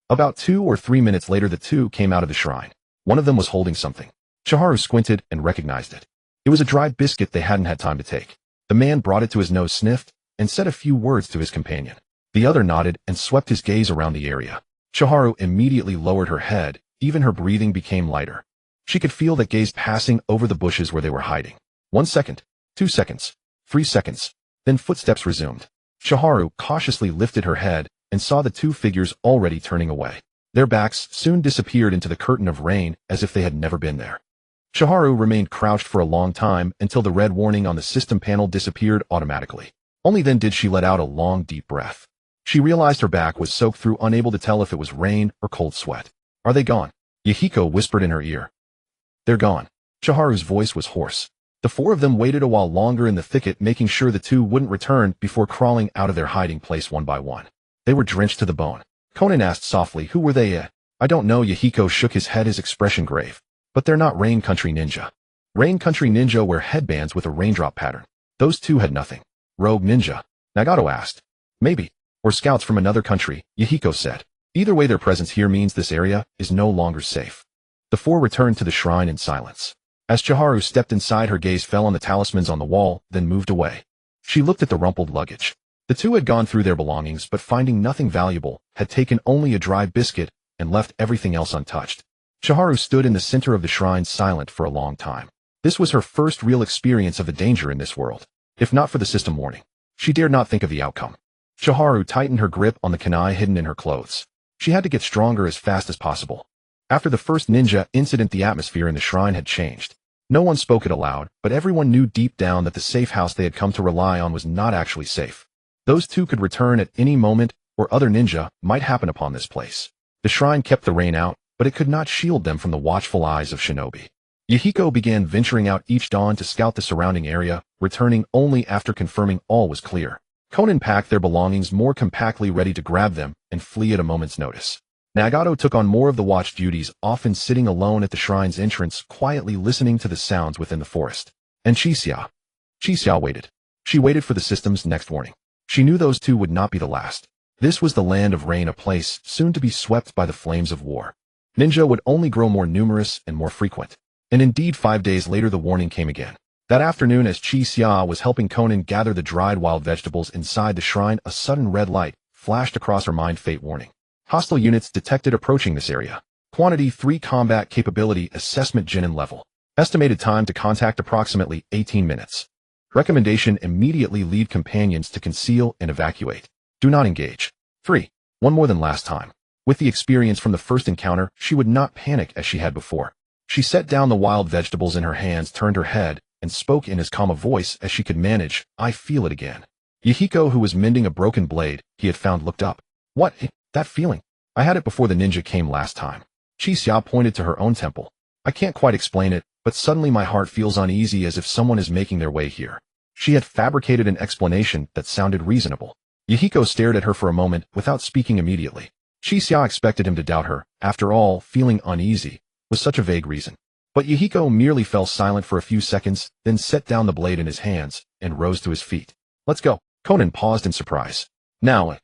About 2 or 3 minutes later, the two came out of the shrine. One of them was holding something. Chiharu squinted and recognized it. It was a dried biscuit they hadn't had time to take. The man brought it to his nose, sniffed, and said a few words to his companion. The other nodded and swept his gaze around the area. Chiharu immediately lowered her head. Even her breathing became lighter. She could feel that gaze passing over the bushes where they were hiding. 1 second, 2 seconds, 3 seconds. Then footsteps resumed. Chiharu cautiously lifted her head and saw the two figures already turning away. Their backs soon disappeared into the curtain of rain as if they had never been there. Chiharu remained crouched for a long time until the red warning on the system panel disappeared automatically. Only then did she let out a long, deep breath. She realized her back was soaked through, unable to tell if it was rain or cold sweat. Are they gone? Yahiko whispered in her ear. They're gone. Chiharu's voice was hoarse. The four of them waited a while longer in the thicket, making sure the two wouldn't return before crawling out of their hiding place one by one. They were drenched to the bone. Konan asked softly, who were they? I don't know. Yahiko shook his head, his expression grave. But they're not Rain Country Ninja. Rain Country Ninja wear headbands with a raindrop pattern. Those two had nothing. Rogue Ninja? Nagato asked. Maybe. Or scouts from another country, Yahiko said. Either way, their presence here means this area is no longer safe. The four returned to the shrine in silence. As Chiharu stepped inside, her gaze fell on the talismans on the wall, then moved away. She looked at the rumpled luggage. The two had gone through their belongings, but finding nothing valuable, had taken only a dry biscuit and left everything else untouched. Chiharu stood in the center of the shrine, silent for a long time. This was her first real experience of the danger in this world. If not for the system warning, she dared not think of the outcome. Chiharu tightened her grip on the kunai hidden in her clothes. She had to get stronger as fast as possible. After the first ninja incident, the atmosphere in the shrine had changed. No one spoke it aloud, but everyone knew deep down that the safe house they had come to rely on was not actually safe. Those two could return at any moment, or other ninja might happen upon this place. The shrine kept the rain out, but it could not shield them from the watchful eyes of shinobi. Yahiko began venturing out each dawn to scout the surrounding area, returning only after confirming all was clear. Konan packed their belongings more compactly, ready to grab them and flee at a moment's notice. Nagato took on more of the watch duties, often sitting alone at the shrine's entrance, quietly listening to the sounds within the forest. And Chisya waited. She waited for the system's next warning. She knew those two would not be the last. This was the land of rain, a place soon to be swept by the flames of war. Ninja would only grow more numerous and more frequent. And indeed, 5 days later the warning came again. That afternoon, as Chisya was helping Konan gather the dried wild vegetables inside the shrine, a sudden red light flashed across her mind. Fate warning. Hostile units detected approaching this area. Quantity 3, combat capability assessment, Genin level. Estimated time to contact approximately 18 minutes. Recommendation: immediately lead companions to conceal and evacuate. Do not engage. 3. One more than last time. With the experience from the first encounter, she would not panic as she had before. She set down the wild vegetables in her hands, turned her head, and spoke in as calm a voice as she could manage. I feel it again. Yahiko, who was mending a broken blade he had found, looked up. What? That feeling? I had it before the ninja came last time. Chisya pointed to her own temple. I can't quite explain it, but suddenly my heart feels uneasy, as if someone is making their way here. She had fabricated an explanation that sounded reasonable. Yahiko stared at her for a moment without speaking immediately. Chisya expected him to doubt her. After all, feeling uneasy was such a vague reason. But Yahiko merely fell silent for a few seconds, then set down the blade in his hands and rose to his feet. Let's go. Konan paused in surprise. Now.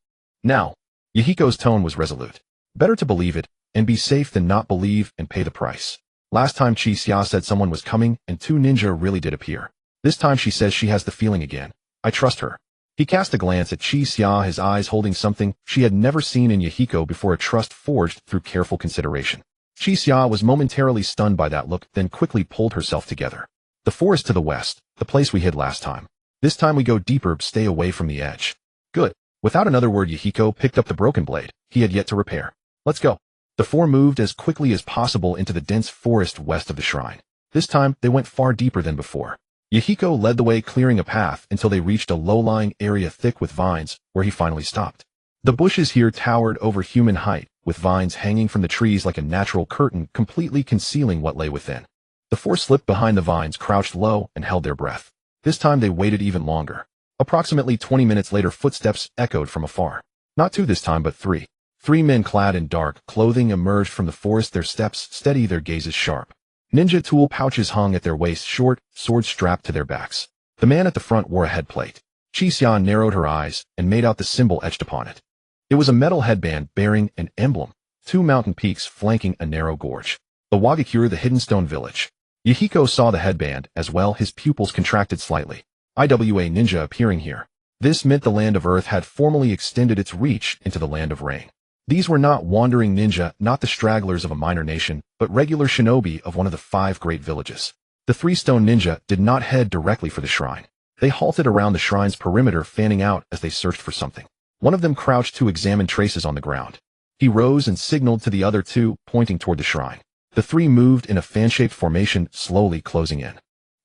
Yahiko's tone was resolute. Better to believe it and be safe than not believe and pay the price. Last time Chisya said someone was coming, and 2 ninja really did appear. This time she says she has the feeling again. I trust her. He cast a glance at Chisya, his eyes holding something she had never seen in Yahiko before, a trust forged through careful consideration. Chisya was momentarily stunned by that look, then quickly pulled herself together. The forest to the west, the place we hid last time. This time we go deeper, stay away from the edge. Good. Without another word, Yahiko picked up the broken blade he had yet to repair. Let's go. The four moved as quickly as possible into the dense forest west of the shrine. This time, they went far deeper than before. Yahiko led the way, clearing a path until they reached a low-lying area thick with vines, where he finally stopped. The bushes here towered over human height, with vines hanging from the trees like a natural curtain completely concealing what lay within. The four slipped behind the vines, crouched low, and held their breath. This time they waited even longer. Approximately 20 minutes later, footsteps echoed from afar. Not two this time, but three. 3 men clad in dark clothing emerged from the forest, their steps steady, their gazes sharp. Ninja tool pouches hung at their waists, short swords strapped to their backs. The man at the front wore a headplate. Chixia narrowed her eyes and made out the symbol etched upon it. It was a metal headband bearing an emblem, 2 mountain peaks flanking a narrow gorge. The Wagakure, the hidden stone village. Yahiko saw the headband as well, his pupils contracted slightly. IWA ninja appearing here. This meant the land of Earth had formally extended its reach into the land of rain. These were not wandering ninja, not the stragglers of a minor nation, but regular shinobi of one of the 5 great villages. The 3 stone ninja did not head directly for the shrine. They halted around the shrine's perimeter, fanning out as they searched for something. One of them crouched to examine traces on the ground. He rose and signaled to the other 2, pointing toward the shrine. The 3 moved in a fan-shaped formation, slowly closing in.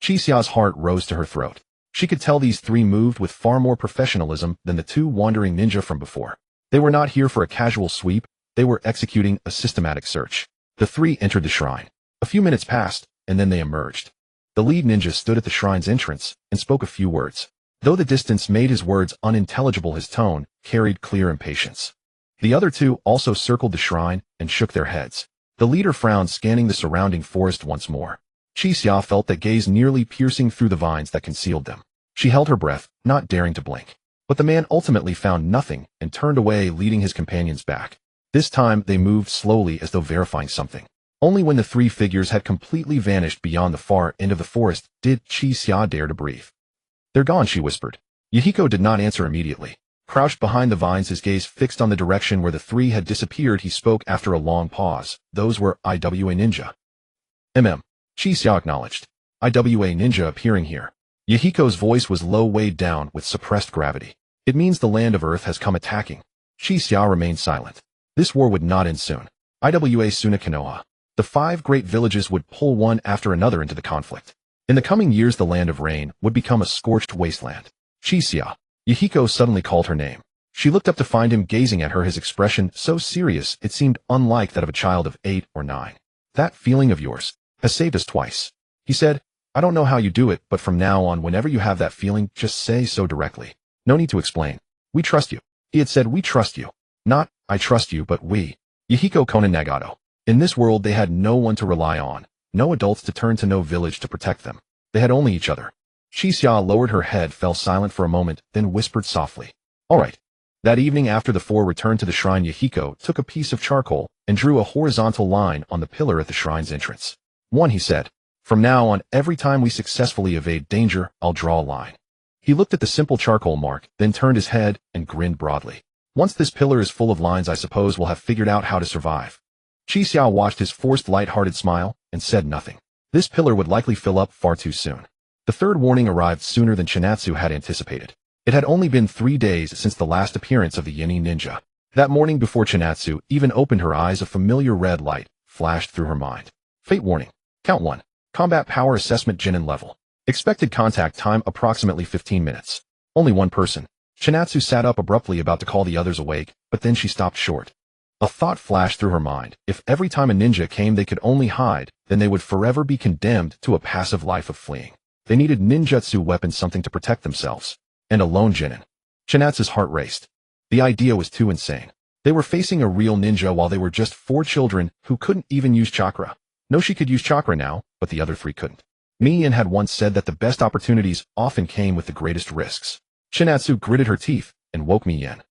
Chixia's heart rose to her throat. She could tell these 3 moved with far more professionalism than the 2 wandering ninja from before. They were not here for a casual sweep, they were executing a systematic search. The 3 entered the shrine. A few minutes passed, and then they emerged. The lead ninja stood at the shrine's entrance and spoke a few words. Though the distance made his words unintelligible, his tone carried clear impatience. The other 2 also circled the shrine and shook their heads. The leader frowned, scanning the surrounding forest once more. Chixia felt that gaze nearly piercing through the vines that concealed them. She held her breath, not daring to blink. But the man ultimately found nothing and turned away, leading his companions back. This time they moved slowly as though verifying something. Only when the 3 figures had completely vanished beyond the far end of the forest did Chixia dare to breathe. "They're gone," she whispered. Yahiko did not answer immediately. Crouched behind the vines, his gaze fixed on the direction where the 3 had disappeared, he spoke after a long pause. "Those were IWA ninja." Chixia acknowledged. "IWA ninja appearing here." Yahiko's voice was low, weighed down with suppressed gravity. "It means the land of Earth has come attacking." Chixia remained silent. This war would not end soon. IWA Sunakanoa. The 5 great villages would pull one after another into the conflict. In the coming years, the land of rain would become a scorched wasteland. Chixia. Yahiko suddenly called her name. She looked up to find him gazing at her, his expression so serious it seemed unlike that of a child of 8 or 9. "That feeling of yours has saved us twice," he said. "I don't know how you do it, but from now on, whenever you have that feeling, just say so directly. No need to explain. We trust you." He had said, "We trust you." Not, "I trust you," but "we." Yahiko, Konan, Nagato. In this world, they had no one to rely on, no adults to turn to, no village to protect them. They had only each other. Chixia lowered her head, fell silent for a moment, then whispered softly, "All right." That evening, after the 4 returned to the shrine, Yahiko took a piece of charcoal and drew a horizontal line on the pillar at the shrine's entrance. "1," he said. "From now on, every time we successfully evade danger, I'll draw a line." He looked at the simple charcoal mark, then turned his head and grinned broadly. "Once this pillar is full of lines, I suppose we'll have figured out how to survive." Chixia watched his forced light-hearted smile and said nothing. This pillar would likely fill up far too soon. The 3rd warning arrived sooner than Chinatsu had anticipated. It had only been 3 days since the last appearance of the Yini ninja. That morning, before Chinatsu even opened her eyes, a familiar red light flashed through her mind. Fate warning. Count 1. Combat power assessment, Genin level. Expected contact time approximately 15 minutes. Only 1 person. Chinatsu sat up abruptly, about to call the others awake, but then she stopped short. A thought flashed through her mind. If every time a ninja came they could only hide, then they would forever be condemned to a passive life of fleeing. They needed ninjutsu weapons, something to protect themselves. And a lone genin. Chinatsu's heart raced. The idea was too insane. They were facing a real ninja while they were just 4 children who couldn't even use chakra. No, she could use chakra now, but the other 3 couldn't. Mi-yen had once said that the best opportunities often came with the greatest risks. Chinatsu gritted her teeth and woke Mi-yen.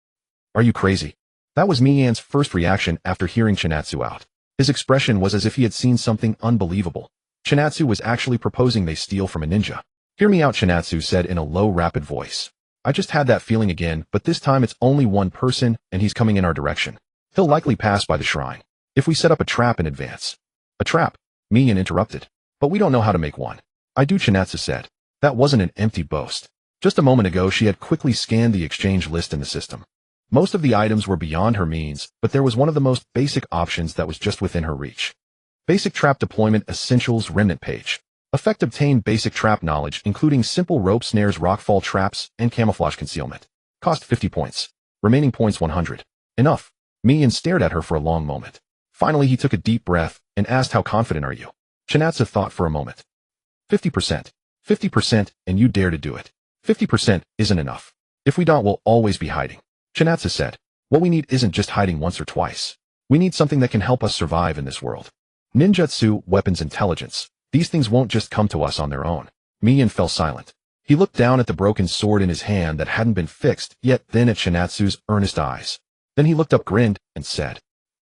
"Are you crazy?" That was Mi-yen's first reaction after hearing Chinatsu out. His expression was as if he had seen something unbelievable. Chinatsu was actually proposing they steal from a ninja. "Hear me out," Chinatsu said in a low, rapid voice. "I just had that feeling again, but this time it's only 1 person, and he's coming in our direction. He'll likely pass by the shrine. If we set up a trap in advance." "A trap?" Mi-yen interrupted. "But we don't know how to make one." "I do," Chinatsu said. That wasn't an empty boast. Just a moment ago she had quickly scanned the exchange list in the system. Most of the items were beyond her means, but there was one of the most basic options that was just within her reach. Basic trap deployment essentials remnant page. Effect: obtain basic trap knowledge, including simple rope snares, rockfall traps, and camouflage concealment. Cost 50 points. Remaining points 100. Enough. Mian stared at her for a long moment. Finally, he took a deep breath and asked, how confident are you? Chinatsu thought for a moment. 50%. 50%, and you dare to do it. 50% isn't enough. If we don't, we'll always be hiding. Chinatsu said. What we need isn't just hiding once or twice. We need something that can help us survive in this world. Ninjutsu, weapons, intelligence. These things won't just come to us on their own. Mian fell silent. He looked down at the broken sword in his hand that hadn't been fixed yet, then at Chinatsu's earnest eyes. Then he looked up, grinned, and said,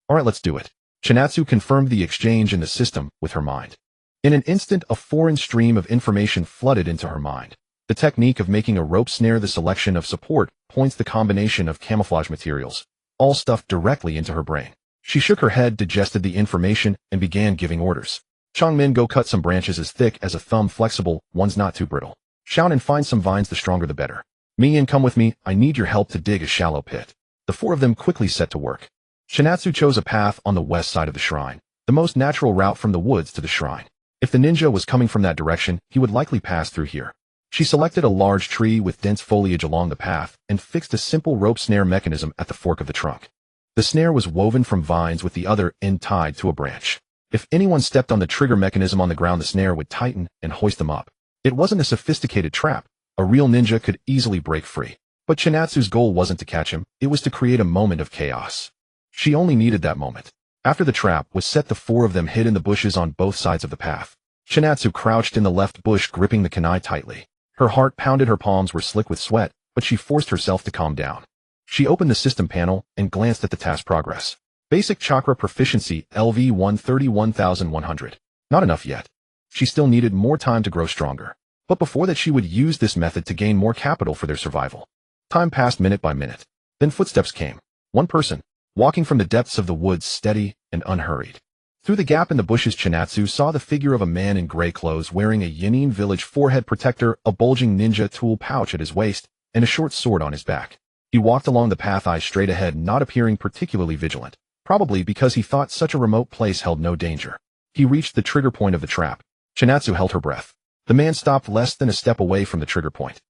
all right, let's do it. Chinatsu confirmed the exchange in the system with her mind. In an instant, a foreign stream of information flooded into her mind. The technique of making a rope snare, the selection of support points, the combination of camouflage materials, all stuffed directly into her brain. She shook her head, digested the information, and began giving orders. Changmin, go cut some branches as thick as a thumb, flexible, ones not too brittle. Shout and find some vines, the stronger the better. Mian, come with me, I need your help to dig a shallow pit. The four of them quickly set to work. Chinatsu chose a path on the west side of the shrine, the most natural route from the woods to the shrine. If the ninja was coming from that direction, he would likely pass through here. She selected a large tree with dense foliage along the path and fixed a simple rope snare mechanism at the fork of the trunk. The snare was woven from vines with the other end tied to a branch. If anyone stepped on the trigger mechanism on the ground, the snare would tighten and hoist them up. It wasn't a sophisticated trap. A real ninja could easily break free. But Chinatsu's goal wasn't to catch him, it was to create a moment of chaos. She only needed that moment. After the trap was set, the four of them hid in the bushes on both sides of the path. Chinatsu crouched in the left bush, gripping the kunai tightly. Her heart pounded, her palms were slick with sweat, but she forced herself to calm down. She opened the system panel and glanced at the task progress. Basic chakra proficiency, LV 131,100. Not enough yet. She still needed more time to grow stronger. But before that, she would use this method to gain more capital for their survival. Time passed minute by minute. Then footsteps came. One person, walking from the depths of the woods, steady and unhurried. Through the gap in the bushes, Chinatsu saw the figure of a man in gray clothes, wearing a Yanin village forehead protector, a bulging ninja tool pouch at his waist, and a short sword on his back. He walked along the path, eyes straight ahead, not appearing particularly vigilant, probably because he thought such a remote place held no danger. He reached the trigger point of the trap. Chinatsu held her breath. The man stopped less than a step away from the trigger point.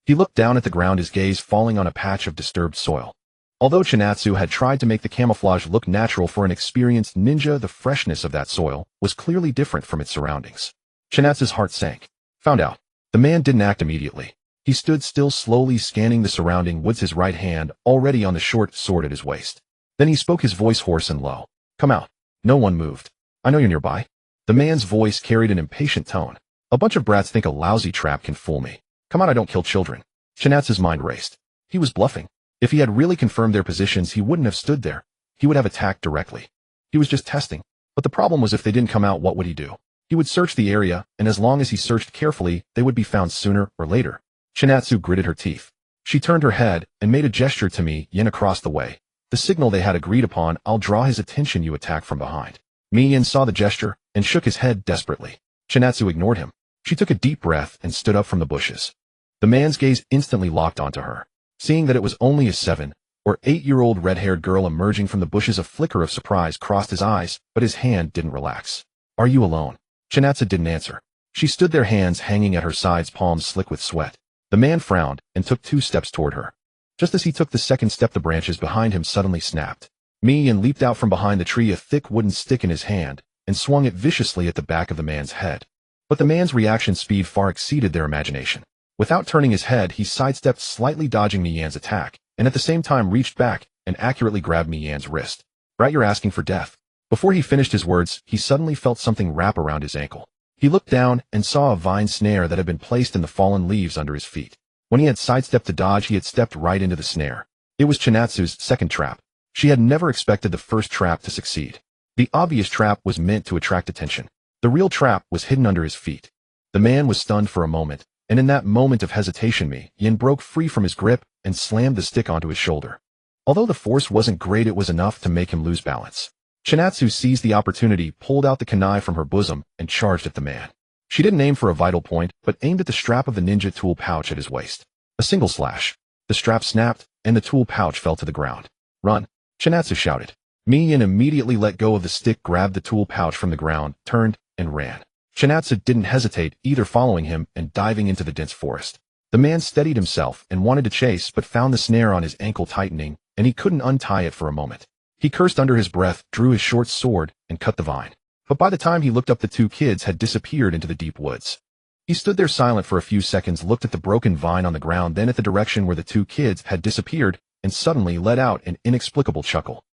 He looked down at the ground, his gaze falling on a patch of disturbed soil. Although Chinatsu had tried to make the camouflage look natural for an experienced ninja, the freshness of that soil was clearly different from its surroundings. Chinatsu's heart sank. Found out. The man didn't act immediately. He stood still, slowly scanning the surrounding woods, his right hand already on the short sword at his waist. Then he spoke, his voice hoarse and low. Come out. No one moved. I know you're nearby. The man's voice carried an impatient tone. A bunch of brats think a lousy trap can fool me. Come out, I don't kill children. Chinatsu's mind raced. He was bluffing. If he had really confirmed their positions, he wouldn't have stood there. He would have attacked directly. He was just testing. But the problem was, if they didn't come out, what would he do? He would search the area, and as long as he searched carefully, they would be found sooner or later. Chinatsu gritted her teeth. She turned her head and made a gesture to me, Yin, across the way. The signal they had agreed upon. I'll draw his attention, you attack from behind. Yin saw the gesture and shook his head desperately. Chinatsu ignored him. She took a deep breath and stood up from the bushes. The man's gaze instantly locked onto her. Seeing that it was only a 7- or 8-year-old red-haired girl emerging from the bushes, a flicker of surprise crossed his eyes, but his hand didn't relax. Are you alone? Chinatsu didn't answer. She stood there, hands hanging at her sides, palms slick with sweat. The man frowned and took 2 steps toward her. Just as he took the second step, the branches behind him suddenly snapped. Mian leaped out from behind the tree, a thick wooden stick in his hand, and swung it viciously at the back of the man's head. But the man's reaction speed far exceeded their imagination. Without turning his head, he sidestepped, slightly dodging Mian's attack, and at the same time reached back and accurately grabbed Mian's wrist. Brat, you're asking for death. Before he finished his words, he suddenly felt something wrap around his ankle. He looked down and saw a vine snare that had been placed in the fallen leaves under his feet. When he had sidestepped to dodge, he had stepped right into the snare. It was Chinatsu's second trap. She had never expected the first trap to succeed. The obvious trap was meant to attract attention. The real trap was hidden under his feet. The man was stunned for a moment, and in that moment of hesitation, Yin broke free from his grip and slammed the stick onto his shoulder. Although the force wasn't great, it was enough to make him lose balance. Chinatsu seized the opportunity, pulled out the kunai from her bosom, and charged at the man. She didn't aim for a vital point, but aimed at the strap of the ninja tool pouch at his waist. A single slash. The strap snapped, and the tool pouch fell to the ground. Run! Chinatsu shouted. Yin immediately let go of the stick, grabbed the tool pouch from the ground, turned, and ran. Chinatsu didn't hesitate, either following him and diving into the dense forest. The man steadied himself and wanted to chase but found the snare on his ankle tightening, and he couldn't untie it for a moment. He cursed under his breath, drew his short sword, and cut the vine. But by the time he looked up, the two kids had disappeared into the deep woods. He stood there silent for a few seconds, looked at the broken vine on the ground, then at the direction where the two kids had disappeared, and suddenly let out an inexplicable chuckle.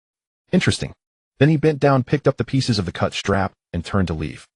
Interesting. Then he bent down, picked up the pieces of the cut strap, and turned to leave.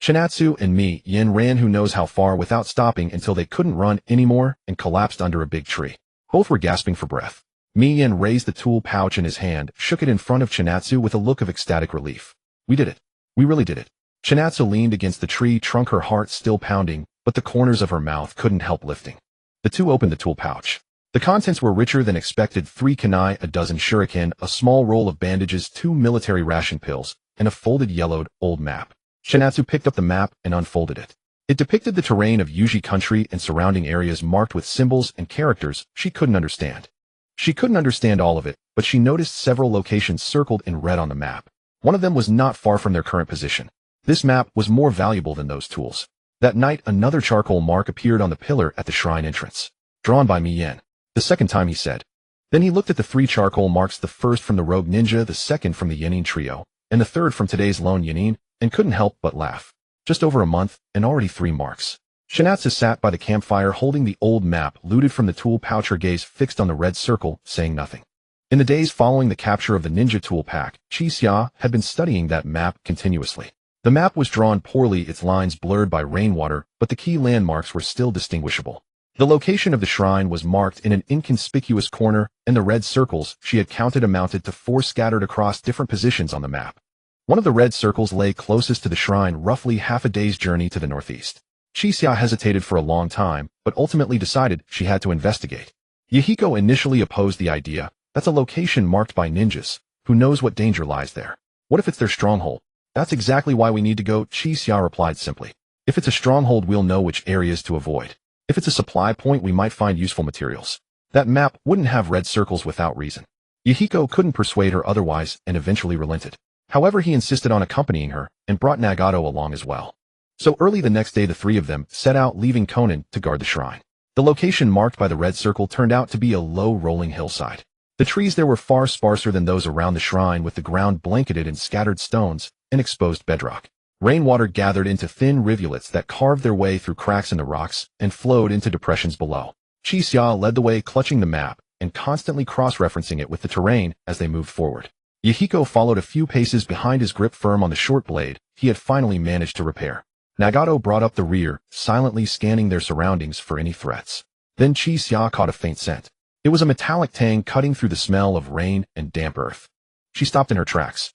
Chinatsu and Mi Yin ran who knows how far without stopping until they couldn't run anymore and collapsed under a big tree. Both were gasping for breath. Mi Yin raised the tool pouch in his hand, shook it in front of Chinatsu with a look of ecstatic relief. We did it. We really did it. Chinatsu leaned against the tree trunk, her heart still pounding, but the corners of her mouth couldn't help lifting. The two opened the tool pouch. The contents were richer than expected: 3 kunai, a dozen shuriken, a small roll of bandages, 2 military ration pills, and a folded yellowed, old map. Chinatsu picked up the map and unfolded it. It depicted the terrain of Yuji country and surrounding areas marked with symbols and characters she couldn't understand. She couldn't understand all of it, but she noticed several locations circled in red on the map. One of them was not far from their current position. This map was more valuable than those tools. That night, another charcoal mark appeared on the pillar at the shrine entrance. Drawn by Mi Yin. The second time, he said. Then he looked at the 3 charcoal marks, the first from the rogue ninja, the second from the Yanin trio, and the third from today's lone Yanin, and couldn't help but laugh. Just over a month, and already 3 marks. Chinatsu sat by the campfire holding the old map looted from the tool pouch, her gaze fixed on the red circle, saying nothing. In the days following the capture of the ninja tool pack, Qixia had been studying that map continuously. The map was drawn poorly, its lines blurred by rainwater, but the key landmarks were still distinguishable. The location of the shrine was marked in an inconspicuous corner, and the red circles she had counted amounted to 4 scattered across different positions on the map. One of the red circles lay closest to the shrine, roughly half a day's journey to the northeast. Qixia hesitated for a long time, but ultimately decided she had to investigate. Yahiko initially opposed the idea. That's a location marked by ninjas. Who knows what danger lies there? What if it's their stronghold? That's exactly why we need to go, Qixia replied simply. If it's a stronghold, we'll know which areas to avoid. If it's a supply point, we might find useful materials. That map wouldn't have red circles without reason. Yahiko couldn't persuade her otherwise and eventually relented. However, he insisted on accompanying her and brought Nagato along as well. So early the next day, the 3 of them set out, leaving Konan to guard the shrine. The location marked by the red circle turned out to be a low rolling hillside. The trees there were far sparser than those around the shrine, with the ground blanketed in scattered stones and exposed bedrock. Rainwater gathered into thin rivulets that carved their way through cracks in the rocks and flowed into depressions below. Qixia led the way, clutching the map and constantly cross-referencing it with the terrain as they moved forward. Yahiko followed a few paces behind, his grip firm on the short blade he had finally managed to repair. Nagato brought up the rear, silently scanning their surroundings for any threats. Then Qixia caught a faint scent. It was a metallic tang cutting through the smell of rain and damp earth. She stopped in her tracks.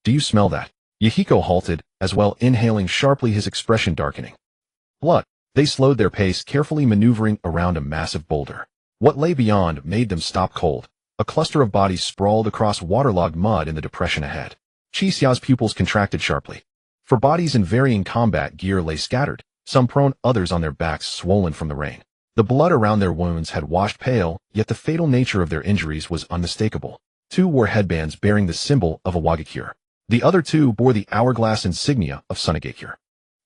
Do you smell that? Yahiko halted, as well, inhaling sharply, his expression darkening. Blood. They slowed their pace, carefully maneuvering around a massive boulder. What lay beyond made them stop cold. A cluster of bodies sprawled across waterlogged mud in the depression ahead. Qixia's pupils contracted sharply. For bodies in varying combat gear lay scattered, some prone, others on their backs, swollen from the rain. The blood around their wounds had washed pale, yet the fatal nature of their injuries was unmistakable. 2 wore headbands bearing the symbol of a Wagakure. The other 2 bore the hourglass insignia of Sunagakure.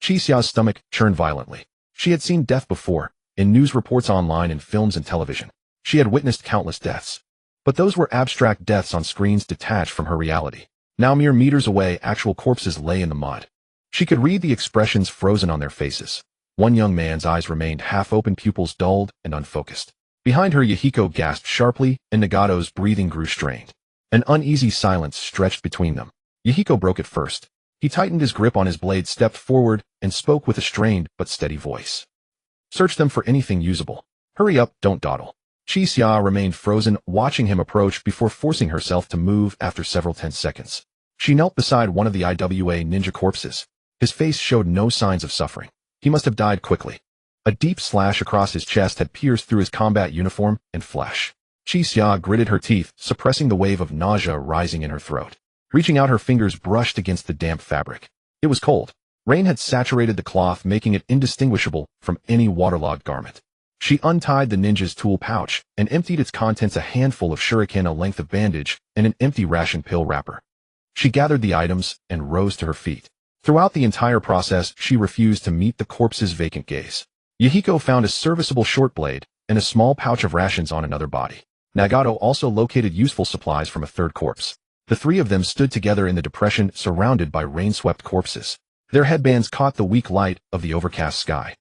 Qixia's stomach churned violently. She had seen death before, in news reports, online, in films and television. She had witnessed countless deaths. But those were abstract deaths on screens detached from her reality. Now, mere meters away, actual corpses lay in the mud. She could read the expressions frozen on their faces. One young man's eyes remained half-open, pupils dulled and unfocused. Behind her, Yahiko gasped sharply, and Nagato's breathing grew strained. An uneasy silence stretched between them. Yahiko broke it first. He tightened his grip on his blade, stepped forward, and spoke with a strained but steady voice. Search them for anything usable. Hurry up, don't dawdle. Qixia remained frozen, watching him approach before forcing herself to move after several tense seconds. She knelt beside one of the IWA ninja corpses. His face showed no signs of suffering. He must have died quickly. A deep slash across his chest had pierced through his combat uniform and flesh. Qixia gritted her teeth, suppressing the wave of nausea rising in her throat. Reaching out, her fingers brushed against the damp fabric. It was cold. Rain had saturated the cloth, making it indistinguishable from any waterlogged garment. She untied the ninja's tool pouch and emptied its contents: a handful of shuriken, a length of bandage, and an empty ration pill wrapper. She gathered the items and rose to her feet. Throughout the entire process, she refused to meet the corpse's vacant gaze. Yahiko found a serviceable short blade and a small pouch of rations on another body. Nagato also located useful supplies from a third corpse. The three of them stood together in the depression, surrounded by rain-swept corpses. Their headbands caught the weak light of the overcast sky.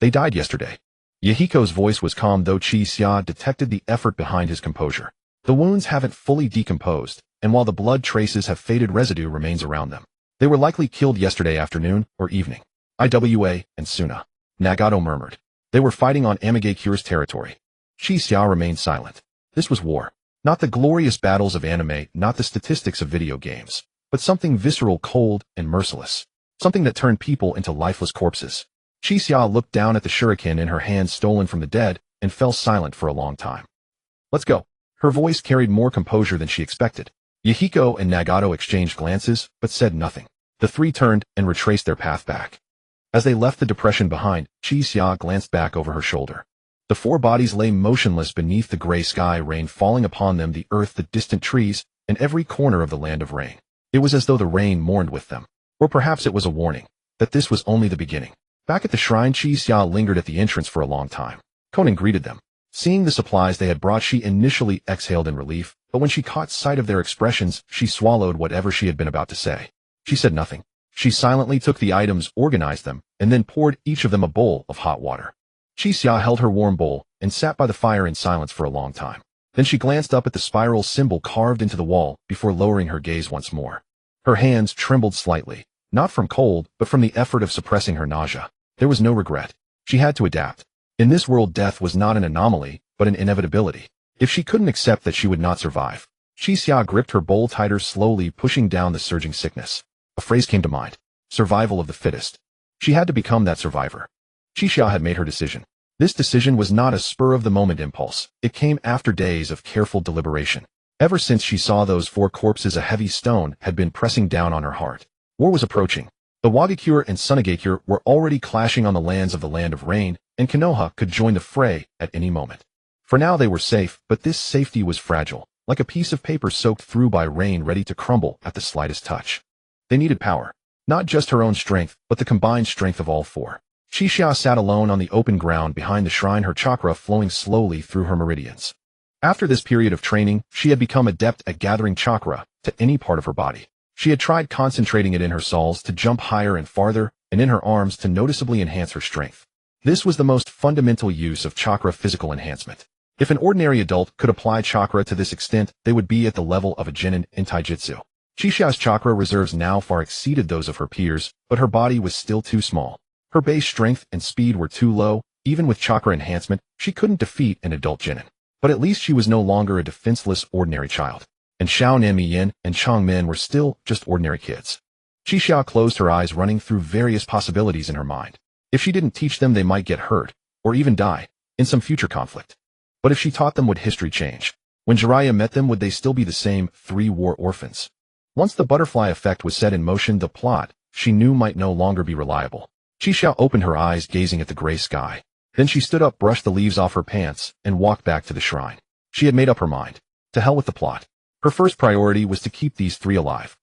They died yesterday. Yahiko's voice was calm, though Chi-Xia detected the effort behind his composure. The wounds haven't fully decomposed, and while the blood traces have faded, residue remains around them. They were likely killed yesterday afternoon or evening. Iwa and Suna. Nagato murmured. They were fighting on Amigakura's territory. Chi-Xia remained silent. This was war. Not the glorious battles of anime, not the statistics of video games, but something visceral, cold, and merciless. Something that turned people into lifeless corpses. Chi-Xia looked down at the shuriken in her hand stolen from the dead and fell silent for a long time. Let's go. Her voice carried more composure than she expected. Yahiko and Nagato exchanged glances, but said nothing. The three turned and retraced their path back. As they left the depression behind, Chi-Xia glanced back over her shoulder. The four bodies lay motionless beneath the gray sky, rain falling upon them, the earth, the distant trees, and every corner of the land of rain. It was as though the rain mourned with them. Or perhaps it was a warning, that this was only the beginning. Back at the shrine, Chi-Xia lingered at the entrance for a long time. Konan greeted them. Seeing the supplies they had brought, she initially exhaled in relief, but when she caught sight of their expressions, she swallowed whatever she had been about to say. She said nothing. She silently took the items, organized them, and then poured each of them a bowl of hot water. Chi-Xia held her warm bowl and sat by the fire in silence for a long time. Then she glanced up at the spiral symbol carved into the wall before lowering her gaze once more. Her hands trembled slightly, not from cold, but from the effort of suppressing her nausea. There was no regret. She had to adapt. In this world, death was not an anomaly, but an inevitability. If she couldn't accept that she would not survive, Chi-Xia gripped her bowl tighter, slowly pushing down the surging sickness. A phrase came to mind. Survival of the fittest. She had to become that survivor. Chi-Xia had made her decision. This decision was not a spur-of-the-moment impulse. It came after days of careful deliberation. Ever since she saw those four corpses, a heavy stone had been pressing down on her heart. War was approaching. The Wagakure and Sunagakure were already clashing on the lands of the Land of Rain, and Konoha could join the fray at any moment. For now they were safe, but this safety was fragile, like a piece of paper soaked through by rain, ready to crumble at the slightest touch. They needed power. Not just her own strength, but the combined strength of all four. Chi-Xia sat alone on the open ground behind the shrine, her chakra flowing slowly through her meridians. After this period of training, she had become adept at gathering chakra to any part of her body. She had tried concentrating it in her soles to jump higher and farther, and in her arms to noticeably enhance her strength. This was the most fundamental use of chakra physical enhancement. If an ordinary adult could apply chakra to this extent, they would be at the level of a genin in taijutsu. Chi-Xia's chakra reserves now far exceeded those of her peers, but her body was still too small. Her base strength and speed were too low. Even with chakra enhancement, she couldn't defeat an adult genin. But at least she was no longer a defenseless ordinary child. And Xiao Nanmiyan and Changmin were still just ordinary kids. Chi-Xia closed her eyes, running through various possibilities in her mind. If she didn't teach them, they might get hurt, or even die, in some future conflict. But if she taught them, would history change? When Jiraiya met them, would they still be the same three war orphans? Once the butterfly effect was set in motion, the plot, she knew, might no longer be reliable. Chi-Xia opened her eyes, gazing at the gray sky. Then she stood up, brushed the leaves off her pants, and walked back to the shrine. She had made up her mind. To hell with the plot. Her first priority was to keep these three alive.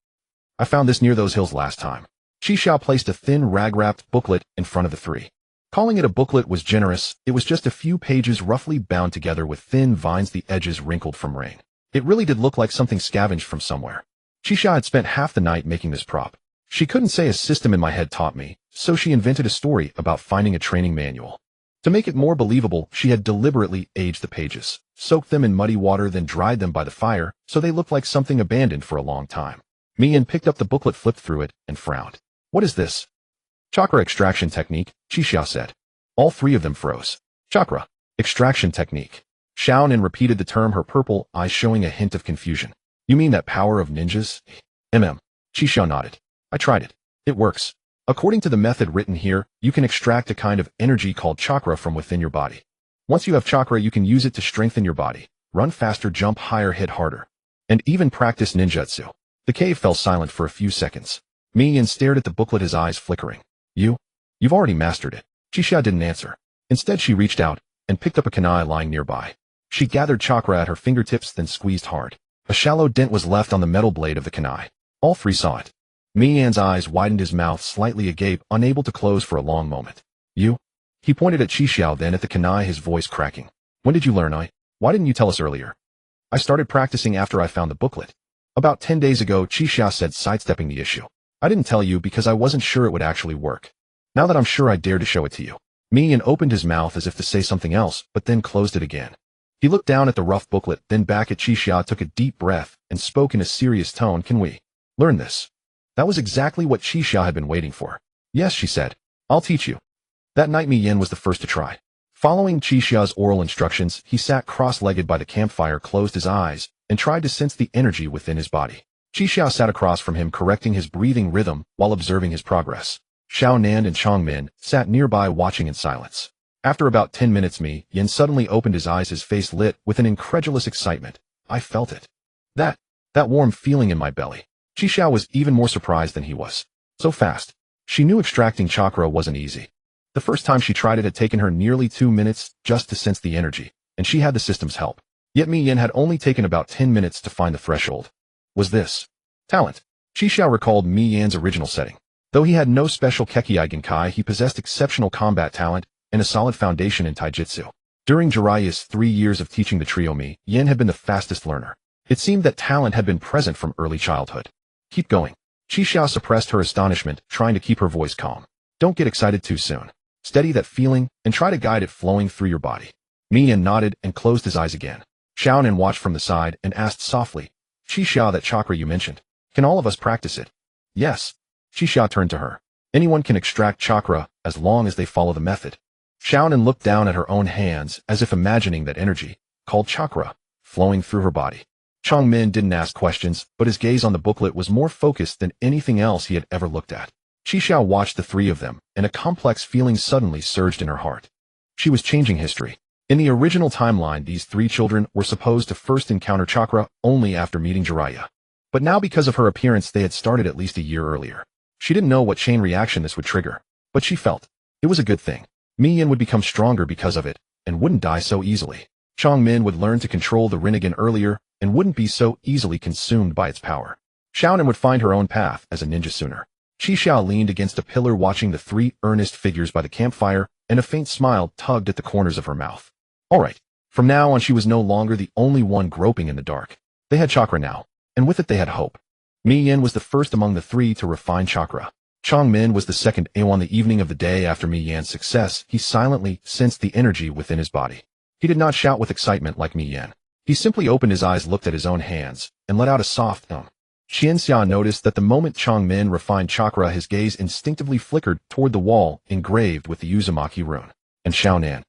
I found this near those hills last time. Chi-Xia placed a thin rag-wrapped booklet in front of the three. Calling it a booklet was generous. It was just a few pages roughly bound together with thin vines, the edges wrinkled from rain. It really did look like something scavenged from somewhere. Chi-Xia had spent half the night making this prop. She couldn't say a system in my head taught me, so she invented a story about finding a training manual. To make it more believable, she had deliberately aged the pages, soaked them in muddy water, then dried them by the fire, so they looked like something abandoned for a long time. Mian picked up the booklet, flipped through it, and frowned. What is this? Chakra extraction technique, Chi-Xia said. All three of them froze. Chakra extraction technique. Xiaonan repeated the term, her purple eyes showing a hint of confusion. You mean that power of ninjas? Chi-Xia nodded. I tried it. It works. According to the method written here, you can extract a kind of energy called chakra from within your body. Once you have chakra, you can use it to strengthen your body, run faster, jump higher, hit harder, and even practice ninjutsu. The cave fell silent for a few seconds. Mian stared at the booklet, his eyes flickering. You've already mastered it. Chi-Xia didn't answer. Instead, she reached out and picked up a kunai lying nearby. She gathered chakra at her fingertips, then squeezed hard. A shallow dent was left on the metal blade of the kunai. All three saw it. Mi Yan's eyes widened, his mouth slightly agape, unable to close for a long moment. You? He pointed at Qixiao, then at the kunai, his voice cracking. When did you learn? Why didn't you tell us earlier? I started practicing after I found the booklet. About 10 days ago, Qixiao said, sidestepping the issue. I didn't tell you because I wasn't sure it would actually work. Now that I'm sure, I dare to show it to you. Mi Yan opened his mouth as if to say something else, but then closed it again. He looked down at the rough booklet, then back at Qixiao, took a deep breath, and spoke in a serious tone. Can we learn this? That was exactly what Qixiao had been waiting for. Yes, she said. I'll teach you. That night, Mi Yan was the first to try. Following Qixiao's oral instructions, he sat cross-legged by the campfire, closed his eyes, and tried to sense the energy within his body. Qixiao sat across from him, correcting his breathing rhythm while observing his progress. Xiao Nan and Chongmin sat nearby, watching in silence. After about 10 minutes, Mi Yan suddenly opened his eyes, his face lit with an incredulous excitement. I felt it. That warm feeling in my belly. Qixiao was even more surprised than he was. So fast. She knew extracting chakra wasn't easy. The first time she tried it had taken her nearly 2 minutes just to sense the energy, and she had the system's help. Yet Mi Yan had only taken about 10 minutes to find the threshold. Was this talent? Qixiao recalled Mi Yan's original setting. Though he had no special Kekkei Genkai, he possessed exceptional combat talent and a solid foundation in taijutsu. During Jiraiya's 3 years of teaching the trio, Mi Yan had been the fastest learner. It seemed that talent had been present from early childhood. Keep going. Qixiao suppressed her astonishment, trying to keep her voice calm. Don't get excited too soon. Steady that feeling and try to guide it flowing through your body. Mi Yan nodded and closed his eyes again. Xiao Nan watched from the side and asked softly, Qixiao, that chakra you mentioned, can all of us practice it? Yes. Qixiao turned to her. Anyone can extract chakra as long as they follow the method. Xiao Nan looked down at her own hands as if imagining that energy, called chakra, flowing through her body. Chongmin didn't ask questions, but his gaze on the booklet was more focused than anything else he had ever looked at. Qixiao watched the three of them, and a complex feeling suddenly surged in her heart. She was changing history. In the original timeline, these 3 children were supposed to first encounter chakra only after meeting Jiraiya. But now, because of her appearance, they had started at least a year earlier. She didn't know what chain reaction this would trigger, but she felt it was a good thing. Mi Yan would become stronger because of it, and wouldn't die so easily. Chongmin would learn to control the Rinnegan earlier, and wouldn't be so easily consumed by its power. Xiao Nan would find her own path as a ninja sooner. Qixiao leaned against a pillar, watching the 3 earnest figures by the campfire, and a faint smile tugged at the corners of her mouth. All right. From now on, she was no longer the only one groping in the dark. They had chakra now, and with it they had hope. Mi Yan was the first among the 3 to refine chakra. Chongmin was the second. On the evening of the day after Mi Yan's success, he silently sensed the energy within his body. He did not shout with excitement like Mi Yan. He simply opened his eyes, looked at his own hands, and let out a soft Qianxia noticed that the moment Chongmin refined chakra, his gaze instinctively flickered toward the wall engraved with the Uzumaki rune. And Xiao Nan.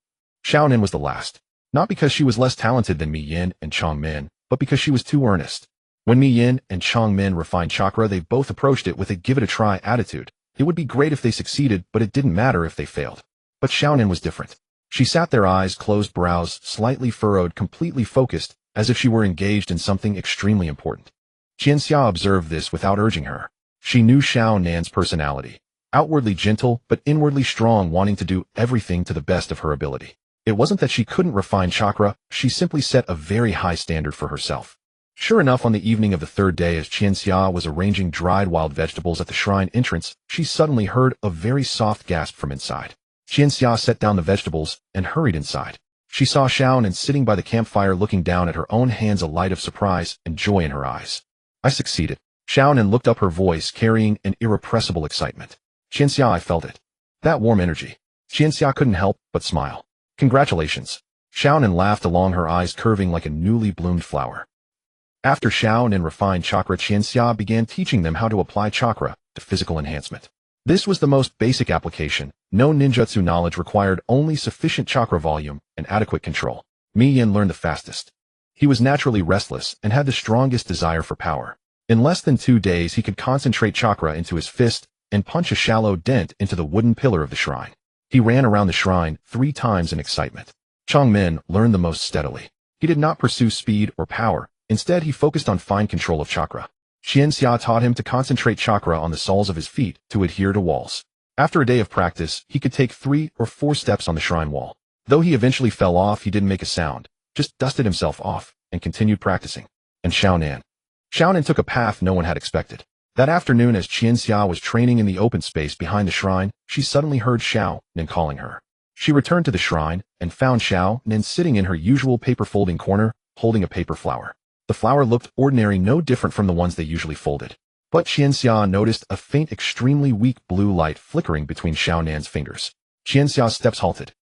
Xiao Nan was the last. Not because she was less talented than Mi Yan and Chongmin, but because she was too earnest. When Mi Yan and Chongmin refined chakra, they both approached it with a give-it-a-try attitude. It would be great if they succeeded, but it didn't matter if they failed. But Xiao Nan was different. She sat there, eyes closed, brows slightly furrowed, completely focused, as if she were engaged in something extremely important. Qianxia observed this without urging her. She knew Xiao Nan's personality. Outwardly gentle, but inwardly strong, wanting to do everything to the best of her ability. It wasn't that she couldn't refine chakra, she simply set a very high standard for herself. Sure enough, on the evening of the 3rd day, as Qianxia was arranging dried wild vegetables at the shrine entrance, she suddenly heard a very soft gasp from inside. Qianxia set down the vegetables and hurried inside. She saw Xiao Nan sitting by the campfire, looking down at her own hands, a light of surprise and joy in her eyes. I succeeded. Xiao Nan looked up, her voice carrying an irrepressible excitement. Qianxia, I felt it. That warm energy. Qianxia couldn't help but smile. Congratulations. Xiao Nan laughed along, her eyes curving like a newly bloomed flower. After Xiao Nan refined chakra, Qianxia began teaching them how to apply chakra to physical enhancement. This was the most basic application. No ninjutsu knowledge required, only sufficient chakra volume and adequate control. Mi Yan learned the fastest. He was naturally restless and had the strongest desire for power. In less than 2 days, he could concentrate chakra into his fist and punch a shallow dent into the wooden pillar of the shrine. He ran around the shrine 3 times in excitement. Chongmin learned the most steadily. He did not pursue speed or power. Instead, he focused on fine control of chakra. Qianxia taught him to concentrate chakra on the soles of his feet to adhere to walls. After a day of practice, he could take 3 or 4 steps on the shrine wall. Though he eventually fell off, he didn't make a sound, just dusted himself off and continued practicing. And Xiao Nan. Xiao Nan took a path no one had expected. That afternoon, as Qianxia was training in the open space behind the shrine, she suddenly heard Xiao Nin calling her. She returned to the shrine and found Xiao Nin sitting in her usual paper folding corner, holding a paper flower. The flower looked ordinary, no different from the ones they usually folded. But Qianxia noticed a faint, extremely weak blue light flickering between Xiao Nan's fingers. Qianxia's steps halted.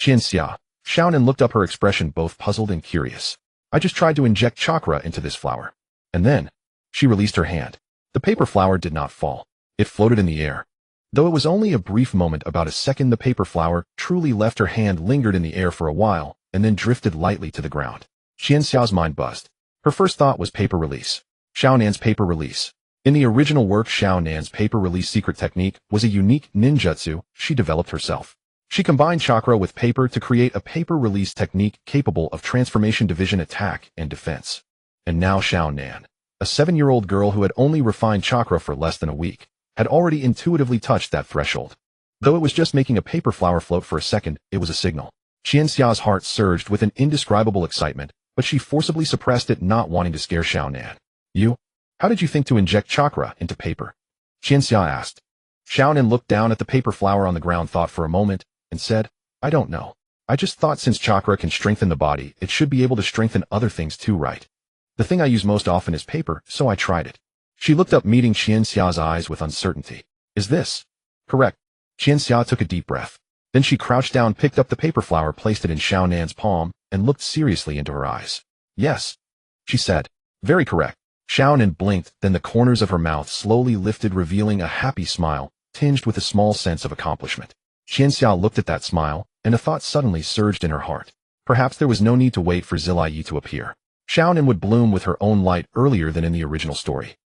Qianxia. Xiao Nin looked up, her expression both puzzled and curious. I just tried to inject chakra into this flower. And then, she released her hand. The paper flower did not fall. It floated in the air. Though it was only a brief moment, about a second, the paper flower truly left her hand, lingered in the air for a while, and then drifted lightly to the ground. Qianxia's mind buzzed. Her first thought was paper release. Xiao Nan's paper release. In the original work, Xiao Nan's paper release secret technique was a unique ninjutsu she developed herself. She combined chakra with paper to create a paper release technique capable of transformation, division, attack, and defense. And now Xiao Nan, a 7-year-old girl who had only refined chakra for less than a week, had already intuitively touched that threshold. Though it was just making a paper flower float for a second, it was a signal. Qianxia's heart surged with an indescribable excitement, but she forcibly suppressed it, not wanting to scare Xiao Nan. How did you think to inject chakra into paper? Qianxia asked. Xiao Nan looked down at the paper flower on the ground, thought for a moment, and said, I don't know. I just thought since chakra can strengthen the body, it should be able to strengthen other things too, right? The thing I use most often is paper, so I tried it. She looked up, meeting Qianxia's eyes with uncertainty. Is this correct? Qianxia took a deep breath. Then she crouched down, picked up the paper flower, placed it in Xiao Nan's palm, and looked seriously into her eyes. Yes, she said. Very correct. Xiao Nan blinked, then the corners of her mouth slowly lifted, revealing a happy smile, tinged with a small sense of accomplishment. Qianxia looked at that smile, and a thought suddenly surged in her heart. Perhaps there was no need to wait for Zilayi to appear. Xiao Nan would bloom with her own light earlier than in the original story.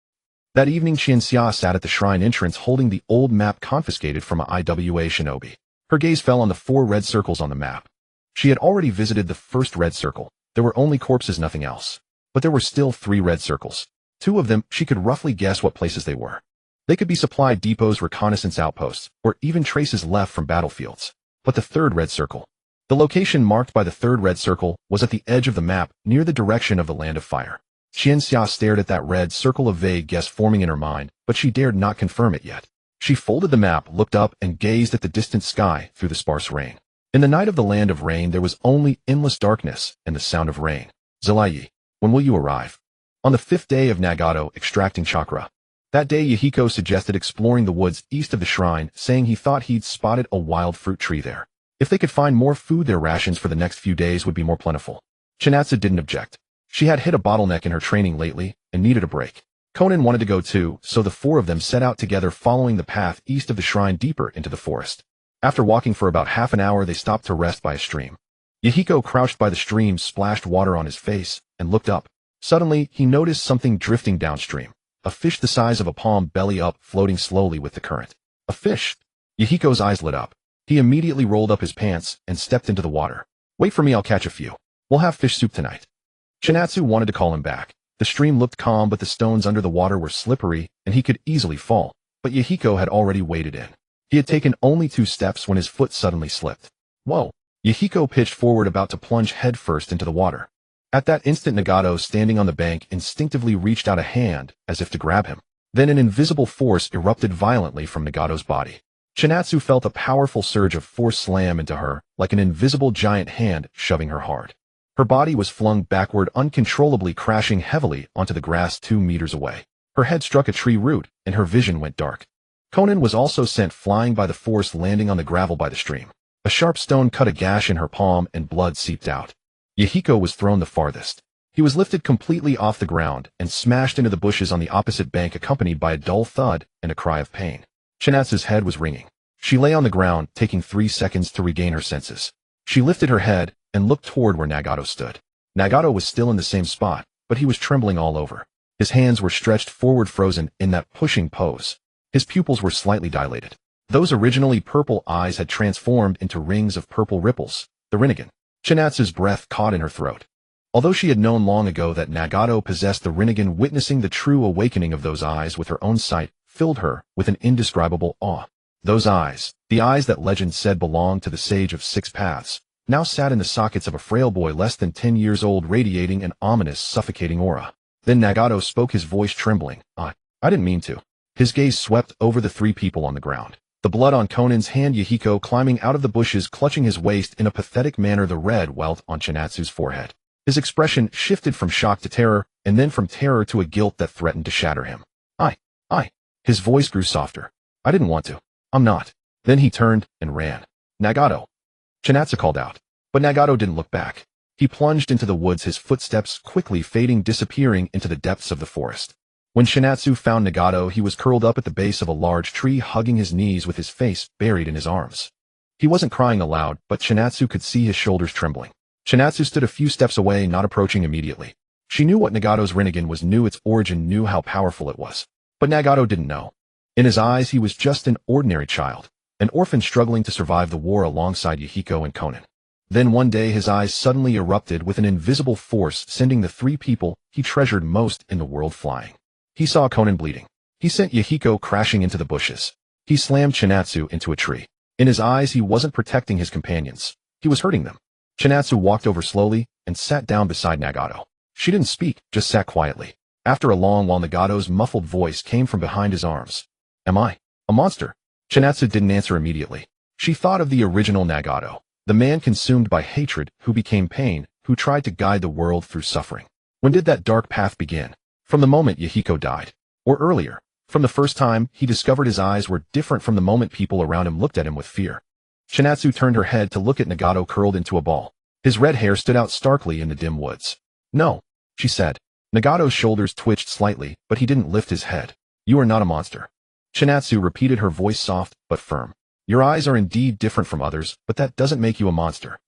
That evening, Qianxia sat at the shrine entrance holding the old map confiscated from a IWA shinobi. Her gaze fell on the 4 red circles on the map. She had already visited the first red circle. There were only corpses, nothing else. But there were still 3 red circles. 2 of them, she could roughly guess what places they were. They could be supply depots, reconnaissance outposts, or even traces left from battlefields. But the 3rd red circle. The location marked by the 3rd red circle was at the edge of the map, near the direction of the Land of Fire. Qianxia stared at that red circle, a vague guess forming in her mind, but she dared not confirm it yet. She folded the map, looked up, and gazed at the distant sky through the sparse rain. In the night of the Land of Rain, there was only endless darkness and the sound of rain. Zilayi, when will you arrive? On the 5th day of Nagato extracting chakra. That day, Yahiko suggested exploring the woods east of the shrine, saying he thought he'd spotted a wild fruit tree there. If they could find more food, their rations for the next few days would be more plentiful. Chinatsu didn't object. She had hit a bottleneck in her training lately and needed a break. Konan wanted to go too, so the 4 of them set out together, following the path east of the shrine deeper into the forest. After walking for about half an hour, they stopped to rest by a stream. Yahiko crouched by the stream, splashed water on his face, and looked up. Suddenly, he noticed something drifting downstream. A fish the size of a palm, belly up, floating slowly with the current. A fish! Yahiko's eyes lit up. He immediately rolled up his pants and stepped into the water. Wait for me, I'll catch a few. We'll have fish soup tonight. Chinatsu wanted to call him back. The stream looked calm, but the stones under the water were slippery, and he could easily fall. But Yahiko had already waded in. He had taken only 2 steps when his foot suddenly slipped. Whoa! Yahiko pitched forward, about to plunge headfirst into the water. At that instant, Nagato, standing on the bank, instinctively reached out a hand, as if to grab him. Then an invisible force erupted violently from Nagato's body. Chinatsu felt a powerful surge of force slam into her, like an invisible giant hand shoving her hard. Her body was flung backward uncontrollably, crashing heavily onto the grass 2 meters away. Her head struck a tree root, and her vision went dark. Konan was also sent flying by the force, landing on the gravel by the stream. A sharp stone cut a gash in her palm, and blood seeped out. Yahiko was thrown the farthest. He was lifted completely off the ground and smashed into the bushes on the opposite bank, accompanied by a dull thud and a cry of pain. Chinatsu's head was ringing. She lay on the ground, taking 3 seconds to regain her senses. She lifted her head and looked toward where Nagato stood. Nagato was still in the same spot, but he was trembling all over. His hands were stretched forward, frozen in that pushing pose. His pupils were slightly dilated. Those originally purple eyes had transformed into rings of purple ripples. The Rinnegan. Chinatsu's breath caught in her throat. Although she had known long ago that Nagato possessed the Rinnegan, witnessing the true awakening of those eyes with her own sight filled her with an indescribable awe. Those eyes, the eyes that legend said belonged to the Sage of 6 Paths, now sat in the sockets of a frail boy less than 10 years old, radiating an ominous, suffocating aura. Then Nagato spoke, his voice trembling. I didn't mean to. His gaze swept over the three people on the ground. The blood on Konan's hand, Yahiko climbing out of the bushes, clutching his waist in a pathetic manner, the red welt on Chinatsu's forehead. His expression shifted from shock to terror, and then from terror to a guilt that threatened to shatter him. I. His voice grew softer. I didn't want to. I'm not. Then he turned and ran. Nagato. Chinatsu called out. But Nagato didn't look back. He plunged into the woods, his footsteps quickly fading, disappearing into the depths of the forest. When Chinatsu found Nagato, he was curled up at the base of a large tree, hugging his knees with his face buried in his arms. He wasn't crying aloud, but Chinatsu could see his shoulders trembling. Chinatsu stood a few steps away, not approaching immediately. She knew what Nagato's Rinnegan was, knew its origin, knew how powerful it was. But Nagato didn't know. In his eyes, he was just an ordinary child, an orphan struggling to survive the war alongside Yahiko and Konan. Then one day his eyes suddenly erupted with an invisible force, sending the three people he treasured most in the world flying. He saw Konan bleeding. He sent Yahiko crashing into the bushes. He slammed Chinatsu into a tree. In his eyes, he wasn't protecting his companions. He was hurting them. Chinatsu walked over slowly and sat down beside Nagato. She didn't speak, just sat quietly. After a long while, Nagato's muffled voice came from behind his arms. Am I a monster? Chinatsu didn't answer immediately. She thought of the original Nagato, the man consumed by hatred, who became pain, who tried to guide the world through suffering. When did that dark path begin? From the moment Yahiko died? Or earlier? From the first time he discovered his eyes were different, from the moment people around him looked at him with fear? Chinatsu turned her head to look at Nagato, curled into a ball. His red hair stood out starkly in the dim woods. No, she said. Nagato's shoulders twitched slightly, but he didn't lift his head. You are not a monster. Chinatsu repeated, her voice soft but firm. Your eyes are indeed different from others, but that doesn't make you a monster.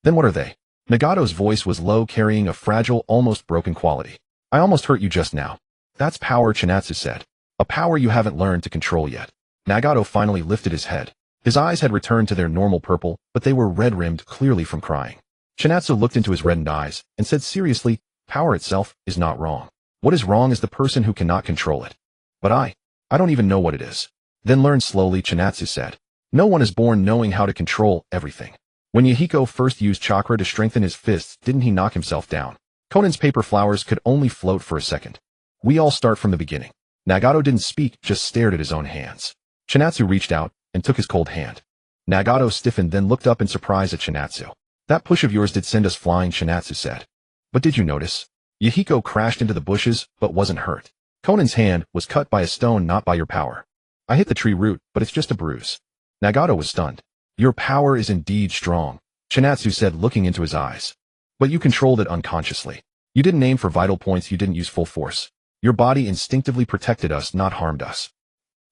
Then what are they? Nagato's voice was low, carrying a fragile, almost broken quality. I almost hurt you just now. That's power, Chinatsu said. A power you haven't learned to control yet. Nagato finally lifted his head. His eyes had returned to their normal purple, but they were red-rimmed, clearly from crying. Chinatsu looked into his reddened eyes and said seriously, power itself is not wrong. What is wrong is the person who cannot control it. But I don't even know what it is. Then learn slowly, Chinatsu said. No one is born knowing how to control everything. When Yahiko first used chakra to strengthen his fists, didn't he knock himself down? Konan's paper flowers could only float for a second. We all start from the beginning. Nagato didn't speak, just stared at his own hands. Chinatsu reached out and took his cold hand. Nagato stiffened, then looked up in surprise at Chinatsu. That push of yours did send us flying, Chinatsu said. But did you notice? Yahiko crashed into the bushes, but wasn't hurt. Konan's hand was cut by a stone, not by your power. I hit the tree root, but it's just a bruise. Nagato was stunned. Your power is indeed strong, Chinatsu said, looking into his eyes. But you controlled it unconsciously. You didn't aim for vital points, you didn't use full force. Your body instinctively protected us, not harmed us.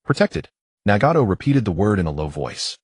Protected? Nagato repeated the word in a low voice.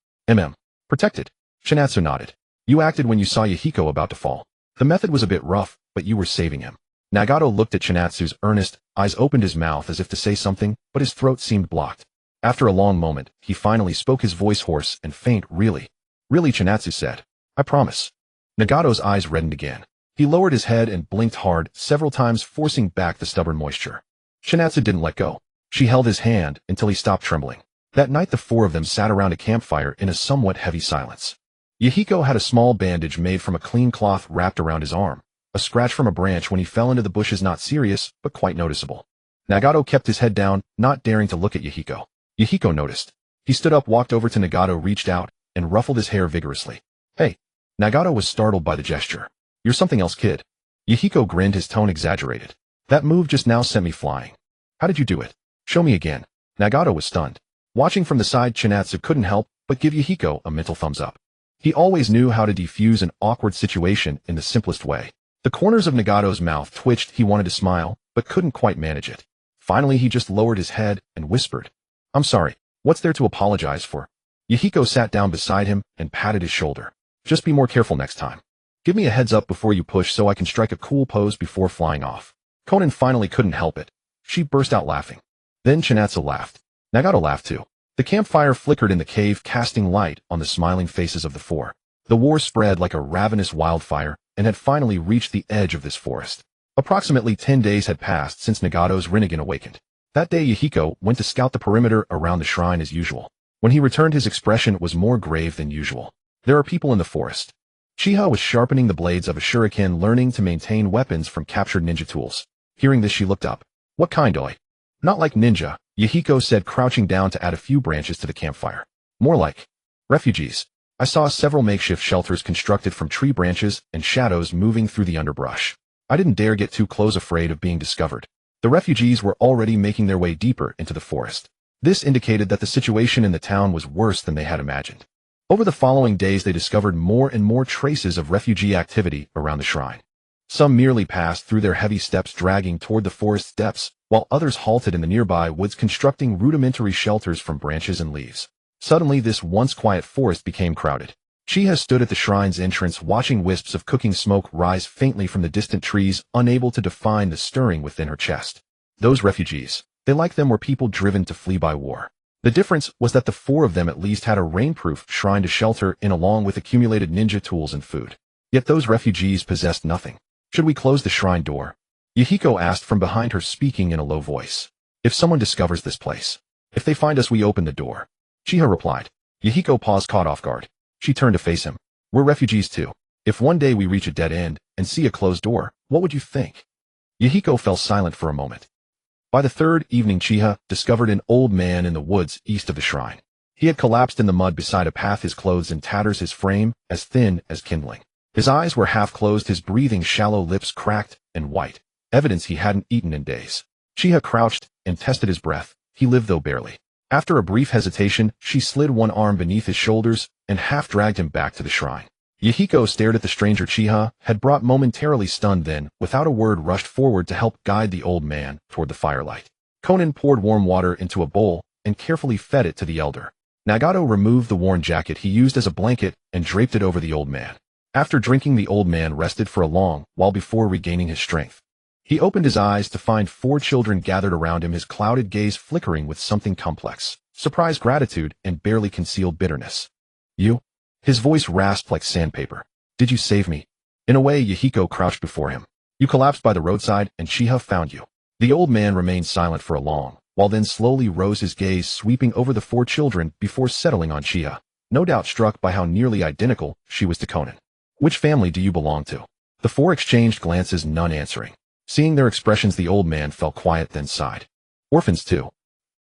Protected. Chinatsu nodded. You acted when you saw Yahiko about to fall. The method was a bit rough, but you were saving him. Nagato looked at Chinatsu's earnest eyes, opened his mouth as if to say something, but his throat seemed blocked. After a long moment, he finally spoke, his voice hoarse and faint. Really, Chinatsu said. I promise. Nagato's eyes reddened again. He lowered his head and blinked hard, several times, forcing back the stubborn moisture. Chinatsu didn't let go. She held his hand until he stopped trembling. That night the four of them sat around a campfire in a somewhat heavy silence. Yahiko had a small bandage made from a clean cloth wrapped around his arm. A scratch from a branch when he fell into the bushes, not serious, but quite noticeable. Nagato kept his head down, not daring to look at Yahiko. Yahiko noticed. He stood up, walked over to Nagato, reached out, and ruffled his hair vigorously. Hey. Nagato was startled by the gesture. You're something else, kid. Yahiko grinned, his tone exaggerated. That move just now sent me flying. How did you do it? Show me again. Nagato was stunned. Watching from the side, Chinatsu couldn't help but give Yahiko a mental thumbs up. He always knew how to defuse an awkward situation in the simplest way. The corners of Nagato's mouth twitched. He wanted to smile, but couldn't quite manage it. Finally, he just lowered his head and whispered, I'm sorry. What's there to apologize for? Yahiko sat down beside him and patted his shoulder. Just be more careful next time. Give me a heads up before you push so I can strike a cool pose before flying off. Konan finally couldn't help it. She burst out laughing. Then Chinatsu laughed. Nagato laughed too. The campfire flickered in the cave, casting light on the smiling faces of the four. The war spread like a ravenous wildfire and had finally reached the edge of this forest. Approximately 10 days had passed since Nagato's Rinnegan awakened. That day Yahiko went to scout the perimeter around the shrine as usual. When he returned, his expression was more grave than usual. There are people in the forest. Chiha was sharpening the blades of a shuriken, learning to maintain weapons from captured ninja tools. Hearing this, she looked up. What kind, oi? Not like ninja, Yahiko said, crouching down to add a few branches to the campfire. More like refugees. I saw several makeshift shelters constructed from tree branches and shadows moving through the underbrush. I didn't dare get too close, afraid of being discovered. The refugees were already making their way deeper into the forest. This indicated that the situation in the town was worse than they had imagined. Over the following days, they discovered more and more traces of refugee activity around the shrine. Some merely passed through their heavy steps, dragging toward the forest's depths, while others halted in the nearby woods, constructing rudimentary shelters from branches and leaves. Suddenly, this once quiet forest became crowded. Chiha stood at the shrine's entrance, watching wisps of cooking smoke rise faintly from the distant trees, unable to define the stirring within her chest. Those refugees, they like them, were people driven to flee by war. The difference was that the four of them at least had a rainproof shrine to shelter in, along with accumulated ninja tools and food. Yet those refugees possessed nothing. Should we close the shrine door? Yahiko asked from behind her, speaking in a low voice. If someone discovers this place, if they find us, we open the door. Chiha replied. Yahiko paused, caught off guard. She turned to face him. We're refugees too. If one day we reach a dead end and see a closed door, what would you think? Yahiko fell silent for a moment. By the third evening, Chiha discovered an old man in the woods east of the shrine. He had collapsed in the mud beside a path, his clothes in tatters, his frame as thin as kindling. His eyes were half closed, his breathing shallow, lips cracked and white, evidence he hadn't eaten in days. Chiha crouched and tested his breath. He lived, though barely. After a brief hesitation, she slid one arm beneath his shoulders and half dragged him back to the shrine. Yahiko stared at the stranger Chiha had brought, momentarily stunned, then, without a word, rushed forward to help guide the old man toward the firelight. Konan poured warm water into a bowl and carefully fed it to the elder. Nagato removed the worn jacket he used as a blanket and draped it over the old man. After drinking, the old man rested for a long while before regaining his strength. He opened his eyes to find four children gathered around him, his clouded gaze flickering with something complex: surprise, gratitude, and barely concealed bitterness. You? His voice rasped like sandpaper. Did you save me? In a way, Yahiko crouched before him. You collapsed by the roadside, and Chiha found you. The old man remained silent for a long while, then slowly rose, his gaze sweeping over the four children before settling on Chiha, no doubt struck by how nearly identical she was to Konan. Which family do you belong to? The four exchanged glances, none answering. Seeing their expressions, the old man fell quiet, then sighed. Orphans too.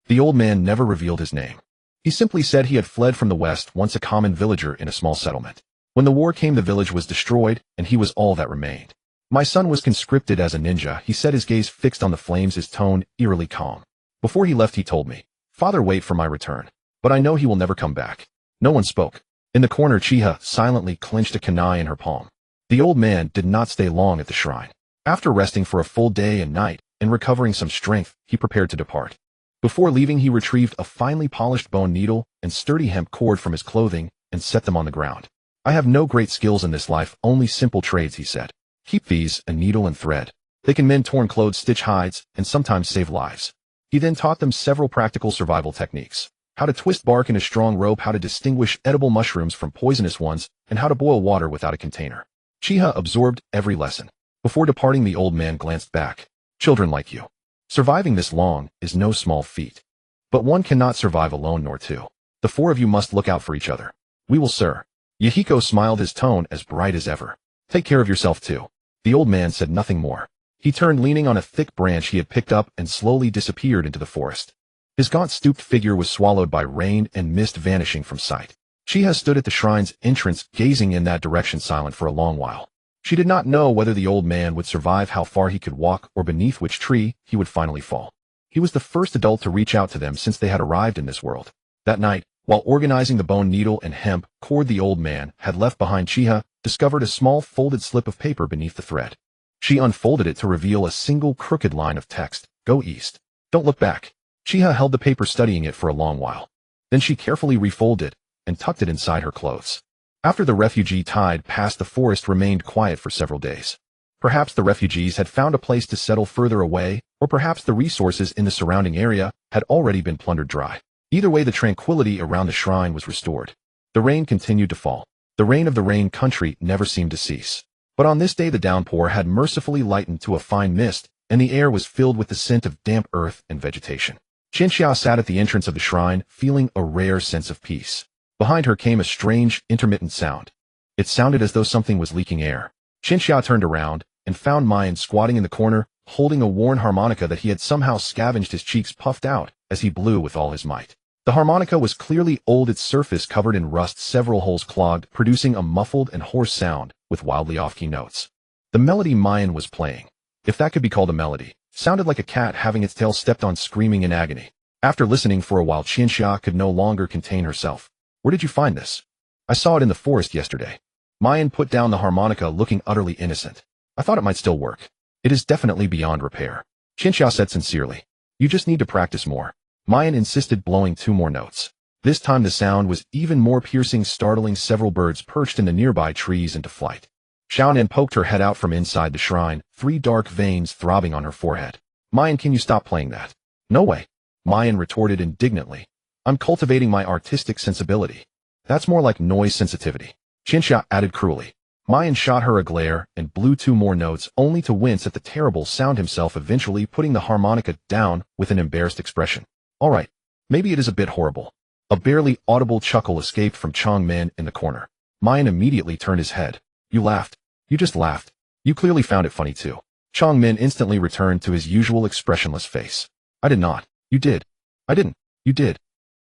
The old man never revealed his name. He simply said he had fled from the west, once a common villager in a small settlement. When the war came, the village was destroyed, and he was all that remained. My son was conscripted as a ninja, he said, his gaze fixed on the flames, his tone eerily calm. Before he left, he told me, Father, wait for my return. But I know he will never come back. No one spoke. In the corner, Chiha silently clenched a kunai in her palm. The old man did not stay long at the shrine. After resting for a full day and night and recovering some strength, he prepared to depart. Before leaving, he retrieved a finely polished bone needle and sturdy hemp cord from his clothing and set them on the ground. I have no great skills in this life, only simple trades, he said. Keep these, a needle and thread. They can mend torn clothes, stitch hides, and sometimes save lives. He then taught them several practical survival techniques: how to twist bark in a strong rope, how to distinguish edible mushrooms from poisonous ones, and how to boil water without a container. Chiha absorbed every lesson. Before departing, the old man glanced back. Children like you. Surviving this long is no small feat. But one cannot survive alone, nor two. The four of you must look out for each other. We will, sir. Yahiko smiled, his tone as bright as ever. Take care of yourself too. The old man said nothing more. He turned, leaning on a thick branch he had picked up, and slowly disappeared into the forest. His gaunt, stooped figure was swallowed by rain and mist, vanishing from sight. Chiha stood at the shrine's entrance, gazing in that direction, silent for a long while. She did not know whether the old man would survive, how far he could walk, or beneath which tree he would finally fall. He was the first adult to reach out to them since they had arrived in this world. That night, while organizing the bone needle and hemp cord the old man had left behind, Chiha discovered a small folded slip of paper beneath the thread. She unfolded it to reveal a single crooked line of text: Go east. Don't look back. Chiha held the paper, studying it for a long while. Then she carefully refolded it and tucked it inside her clothes. After the refugee tide passed, the forest remained quiet for several days. Perhaps the refugees had found a place to settle further away, or perhaps the resources in the surrounding area had already been plundered dry. Either way, the tranquility around the shrine was restored. The rain continued to fall. The rain of the rain country never seemed to cease. But on this day, the downpour had mercifully lightened to a fine mist, and the air was filled with the scent of damp earth and vegetation. Chinchia sat at the entrance of the shrine, feeling a rare sense of peace. Behind her came a strange, intermittent sound. It sounded as though something was leaking air. Chinchia turned around and found Mayan squatting in the corner, holding a worn harmonica that he had somehow scavenged. His cheeks puffed out as he blew with all his might. The harmonica was clearly old, its surface covered in rust, several holes clogged, producing a muffled and hoarse sound with wildly off-key notes. The melody Mayan was playing, if that could be called a melody, sounded like a cat having its tail stepped on, screaming in agony. After listening for a while, Qianxia could no longer contain herself. Where did you find this? I saw it in the forest yesterday. Mayan put down the harmonica, looking utterly innocent. I thought it might still work. It is definitely beyond repair. Qianxia said sincerely. You just need to practice more. Mayan insisted, blowing 2 more notes. This time the sound was even more piercing, startling several birds perched in the nearby trees into flight. Xiaonan poked her head out from inside the shrine, 3 dark veins throbbing on her forehead. Mayan, can you stop playing that? No way. Mayan retorted indignantly. I'm cultivating my artistic sensibility. That's more like noise sensitivity. Qianxia added cruelly. Mayan shot her a glare and blew 2 more notes, only to wince at the terrible sound himself, eventually putting the harmonica down with an embarrassed expression. All right, maybe it is a bit horrible. A barely audible chuckle escaped from Changmin in the corner. Mayan immediately turned his head. You laughed. You just laughed. You clearly found it funny too. Changmin instantly returned to his usual expressionless face. I did not. You did. I didn't. You did.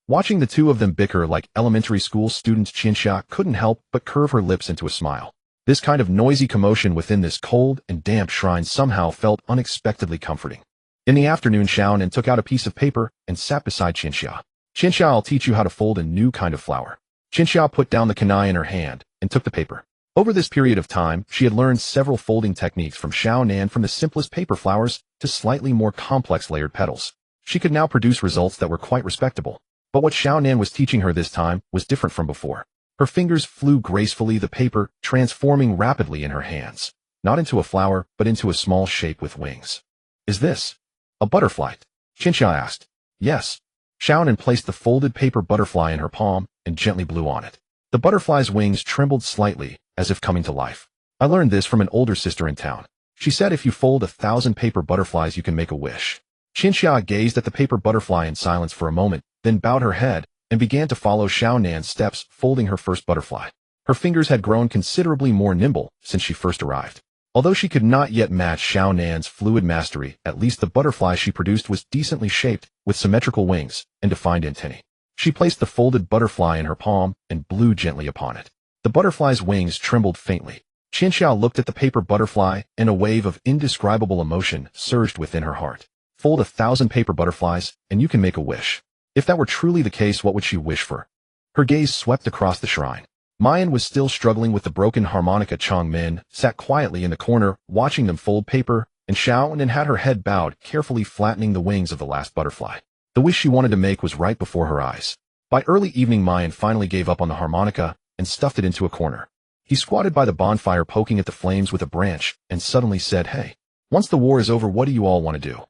Watching the 2 of them bicker like elementary school students, Qianxia couldn't help but curve her lips into a smile. This kind of noisy commotion within this cold and damp shrine somehow felt unexpectedly comforting. In the afternoon, Xiaonan took out a piece of paper and sat beside Qianxia. Qianxia, I'll teach you how to fold a new kind of flower. Qianxia put down the kunai in her hand and took the paper. Over this period of time, she had learned several folding techniques from Xiaonan, from the simplest paper flowers to slightly more complex layered petals. She could now produce results that were quite respectable. But what Xiaonan was teaching her this time was different from before. Her fingers flew gracefully, the paper transforming rapidly in her hands, not into a flower, but into a small shape with wings. Is this a butterfly? Qianxia asked. Yes. Xiaonan placed the folded paper butterfly in her palm and gently blew on it. The butterfly's wings trembled slightly, as if coming to life. I learned this from an older sister in town. She said if you fold 1,000 paper butterflies, you can make a wish. Qianxia gazed at the paper butterfly in silence for a moment, then bowed her head and began to follow Xiaonan's steps, folding her first butterfly. Her fingers had grown considerably more nimble since she first arrived. Although she could not yet match Xiaonan's fluid mastery, at least the butterfly she produced was decently shaped, with symmetrical wings and defined antennae. She placed the folded butterfly in her palm and blew gently upon it. The butterfly's wings trembled faintly. Qianxia looked at the paper butterfly, and a wave of indescribable emotion surged within her heart. Fold 1,000 paper butterflies, and you can make a wish. If that were truly the case, what would she wish for? Her gaze swept across the shrine. Mayan was still struggling with the broken harmonica. Changmin sat quietly in the corner, watching them fold paper, and Xiaonan had her head bowed, carefully flattening the wings of the last butterfly. The wish she wanted to make was right before her eyes. By early evening, Mayan finally gave up on the harmonica and stuffed it into a corner. He squatted by the bonfire, poking at the flames with a branch, and suddenly said, Hey, once the war is over, what do you all want to do?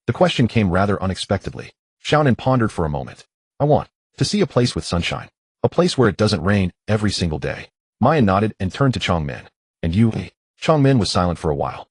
The question came rather unexpectedly. Xiaonan pondered for a moment. I want to see a place with sunshine. A place where it doesn't rain every single day. Mayan nodded and turned to Changmin. And you? Changmin was silent for a while.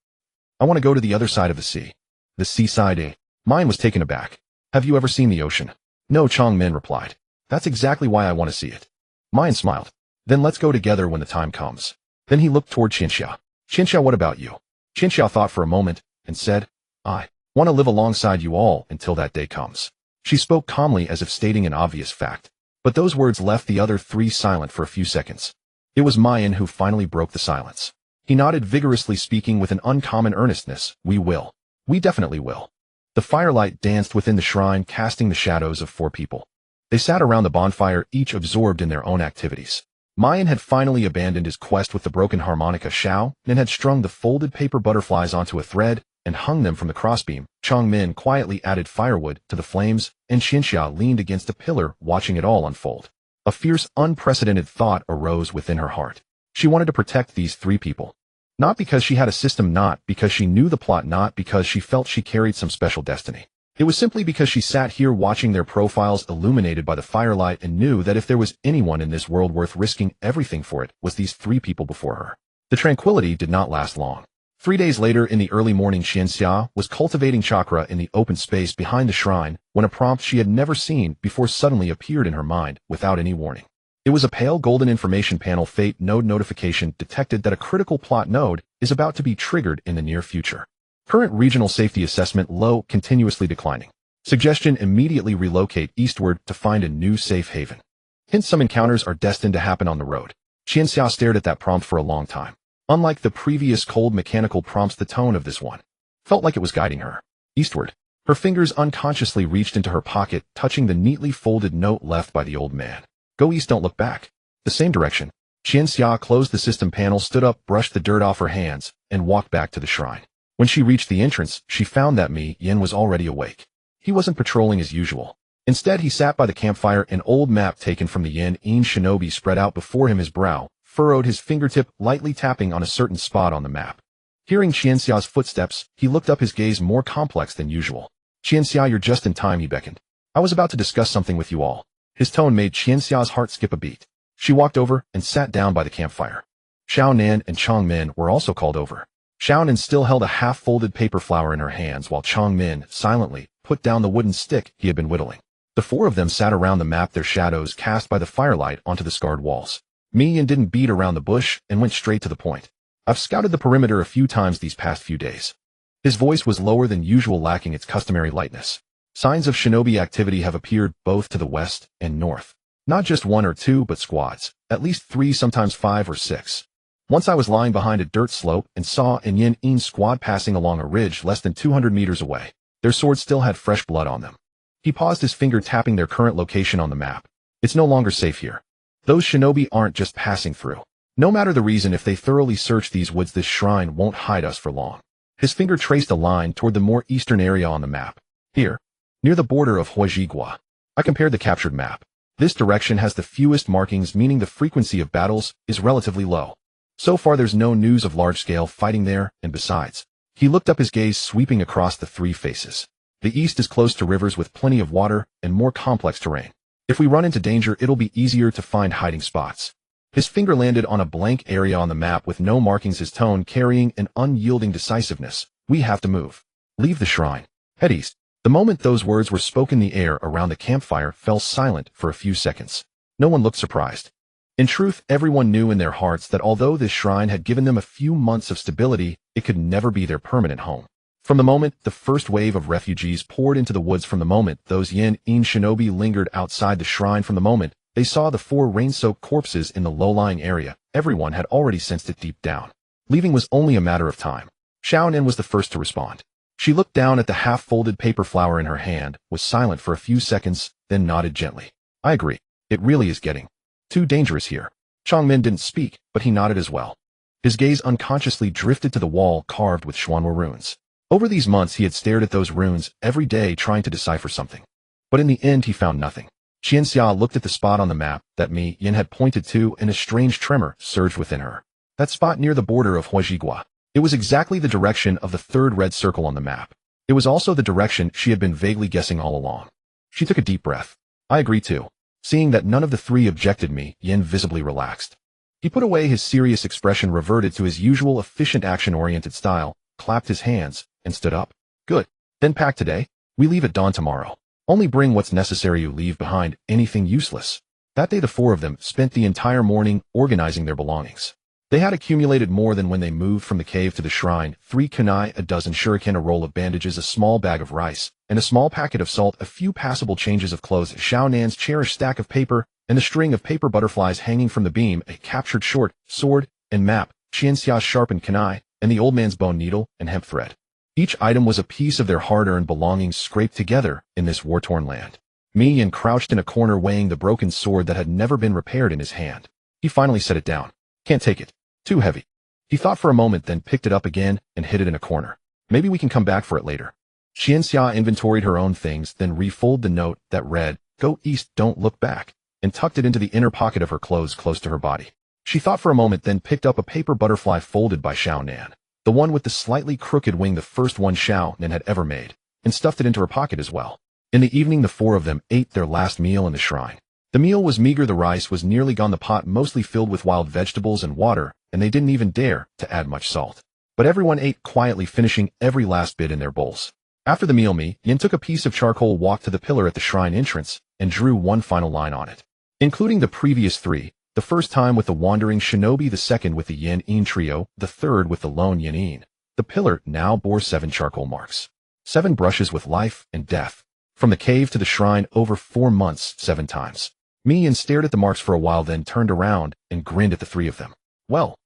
I want to go to the other side of the sea. The seaside? Mayan was taken aback. Have you ever seen the ocean? No, Changmin replied. That's exactly why I want to see it. Mayan smiled. Then let's go together when the time comes. Then he looked toward Qianxia. Qianxia, what about you? Qianxia thought for a moment and said, I want to live alongside you all until that day comes. She spoke calmly, as if stating an obvious fact. But those words left the other 3 silent for a few seconds. It was Mayan who finally broke the silence. He nodded vigorously, speaking with an uncommon earnestness. We will. We definitely will. The firelight danced within the shrine, casting the shadows of 4 people. They sat around the bonfire, each absorbed in their own activities. Mayan had finally abandoned his quest with the broken harmonica. Xiaonan had strung the folded paper butterflies onto a thread and hung them from the crossbeam. Changmin quietly added firewood to the flames, and Qianxia leaned against a pillar, watching it all unfold. A fierce, unprecedented thought arose within her heart. She wanted to protect these 3 people. Not because she had a system, not because she knew the plot, not because she felt she carried some special destiny. It was simply because she sat here watching their profiles illuminated by the firelight and knew that if there was anyone in this world worth risking everything for, it was these 3 people before her. The tranquility did not last long. 3 days later, in the early morning, Qianxia was cultivating chakra in the open space behind the shrine when a prompt she had never seen before suddenly appeared in her mind without any warning. It was a pale golden information panel. Fate node notification detected that a critical plot node is about to be triggered in the near future. Current regional safety assessment low, continuously declining. Suggestion immediately relocate eastward to find a new safe haven. Hint some encounters are destined to happen on the road. Qianxia stared at that prompt for a long time. Unlike the previous cold mechanical prompts, the tone of this one felt like it was guiding her. Eastward. Her fingers unconsciously reached into her pocket, touching the neatly folded note left by the old man. Go east, don't look back. The same direction. Qianxia closed the system panel, stood up, brushed the dirt off her hands, and walked back to the shrine. When she reached the entrance, she found that Mi Yin was already awake. He wasn't patrolling as usual. Instead, he sat by the campfire, an old map taken from the Yin shinobi spread out before him, his brow furrowed, his fingertip lightly tapping on a certain spot on the map. Hearing Qianxia's footsteps, he looked up, his gaze more complex than usual. Qianxia, you're just in time, he beckoned. I was about to discuss something with you all. His tone made Qianxia's heart skip a beat. She walked over and sat down by the campfire. Xiao Nan and Chong Min were also called over. Xiao Nan still held a half-folded paper flower in her hands, while Chong Min silently put down the wooden stick he had been whittling. The four of them sat around the map, their shadows cast by the firelight onto the scarred walls. Mi Yin didn't beat around the bush and went straight to the point. I've scouted the perimeter a few times these past few days. His voice was lower than usual, lacking its customary lightness. Signs of shinobi activity have appeared both to the west and north. Not just one or two, but squads. At least 3, sometimes 5 or 6. Once I was lying behind a dirt slope and saw an Yin squad passing along a ridge less than 200 meters away. Their swords still had fresh blood on them. He paused, his finger tapping their current location on the map. It's no longer safe here. Those shinobi aren't just passing through. No matter the reason, if they thoroughly search these woods, this shrine won't hide us for long. His finger traced a line toward the more eastern area on the map. Here, near the border of Huajigua. I compared the captured map. This direction has the fewest markings, meaning the frequency of battles is relatively low. So far there's no news of large-scale fighting there, and besides, he looked up, his gaze sweeping across the 3 faces. The east is close to rivers with plenty of water and more complex terrain. If we run into danger, it'll be easier to find hiding spots. His finger landed on a blank area on the map with no markings, his tone carrying an unyielding decisiveness. We have to move. Leave the shrine. Head east. The moment those words were spoken, the air around the campfire fell silent for a few seconds. No one looked surprised. In truth, everyone knew in their hearts that although this shrine had given them a few months of stability, it could never be their permanent home. From the moment the first wave of refugees poured into the woods, from the moment those Yin shinobi lingered outside the shrine, from the moment they saw the 4 rain-soaked corpses in the low-lying area, everyone had already sensed it deep down. Leaving was only a matter of time. Xiao Nan was the first to respond. She looked down at the half-folded paper flower in her hand, was silent for a few seconds, then nodded gently. I agree. It really is getting too dangerous here. Chong Min didn't speak, but he nodded as well. His gaze unconsciously drifted to the wall carved with Xuanhua runes. Over these months he had stared at those runes every day, trying to decipher something. But in the end he found nothing. Qianxia looked at the spot on the map that Mi Yin had pointed to, and a strange tremor surged within her. That spot near the border of Huajigua. It was exactly the direction of the 3rd red circle on the map. It was also the direction she had been vaguely guessing all along. She took a deep breath. I agree too. Seeing that none of the 3 objected, Mi Yin visibly relaxed. He put away his serious expression, reverted to his usual efficient action-oriented style, clapped his hands, and stood up. Good. Then pack today. We leave at dawn tomorrow. Only bring what's necessary, you leave behind anything useless. That day the 4 of them spent the entire morning organizing their belongings. They had accumulated more than when they moved from the cave to the shrine: 3 kunai, a dozen shuriken, a roll of bandages, a small bag of rice, and a small packet of salt, a few passable changes of clothes, Xiao Nan's cherished stack of paper, and the string of paper butterflies hanging from the beam, a captured short sword and map, Qianxia's sharpened kunai, and the old man's bone needle and hemp thread. Each item was a piece of their hard-earned belongings scraped together in this war-torn land. Mi Yin crouched in a corner, weighing the broken sword that had never been repaired in his hand. He finally set it down. Can't take it. Too heavy. He thought for a moment, then picked it up again and hid it in a corner. Maybe we can come back for it later. Qianxia inventoried her own things, then refolded the note that read, Go east, don't look back, and tucked it into the inner pocket of her clothes close to her body. She thought for a moment, then picked up a paper butterfly folded by Xiao Nan, the one with the slightly crooked wing, the first one Xiao Nan had ever made, and stuffed it into her pocket as well. In the evening the 4 of them ate their last meal in the shrine. The meal was meager, the rice was nearly gone, the pot mostly filled with wild vegetables and water, and they didn't even dare to add much salt. But everyone ate quietly, finishing every last bit in their bowls. After the meal, Mi Yin took a piece of charcoal, walked to the pillar at the shrine entrance, and drew one final line on it. Including the previous 3, the first time with the wandering shinobi, the second with the Yin trio, the third with the lone Yin. The pillar now bore 7 charcoal marks. 7 brushes with life and death. From the cave to the shrine over 4 months, 7 times. Mian stared at the marks for a while, then turned around and grinned at the 3 of them. Well,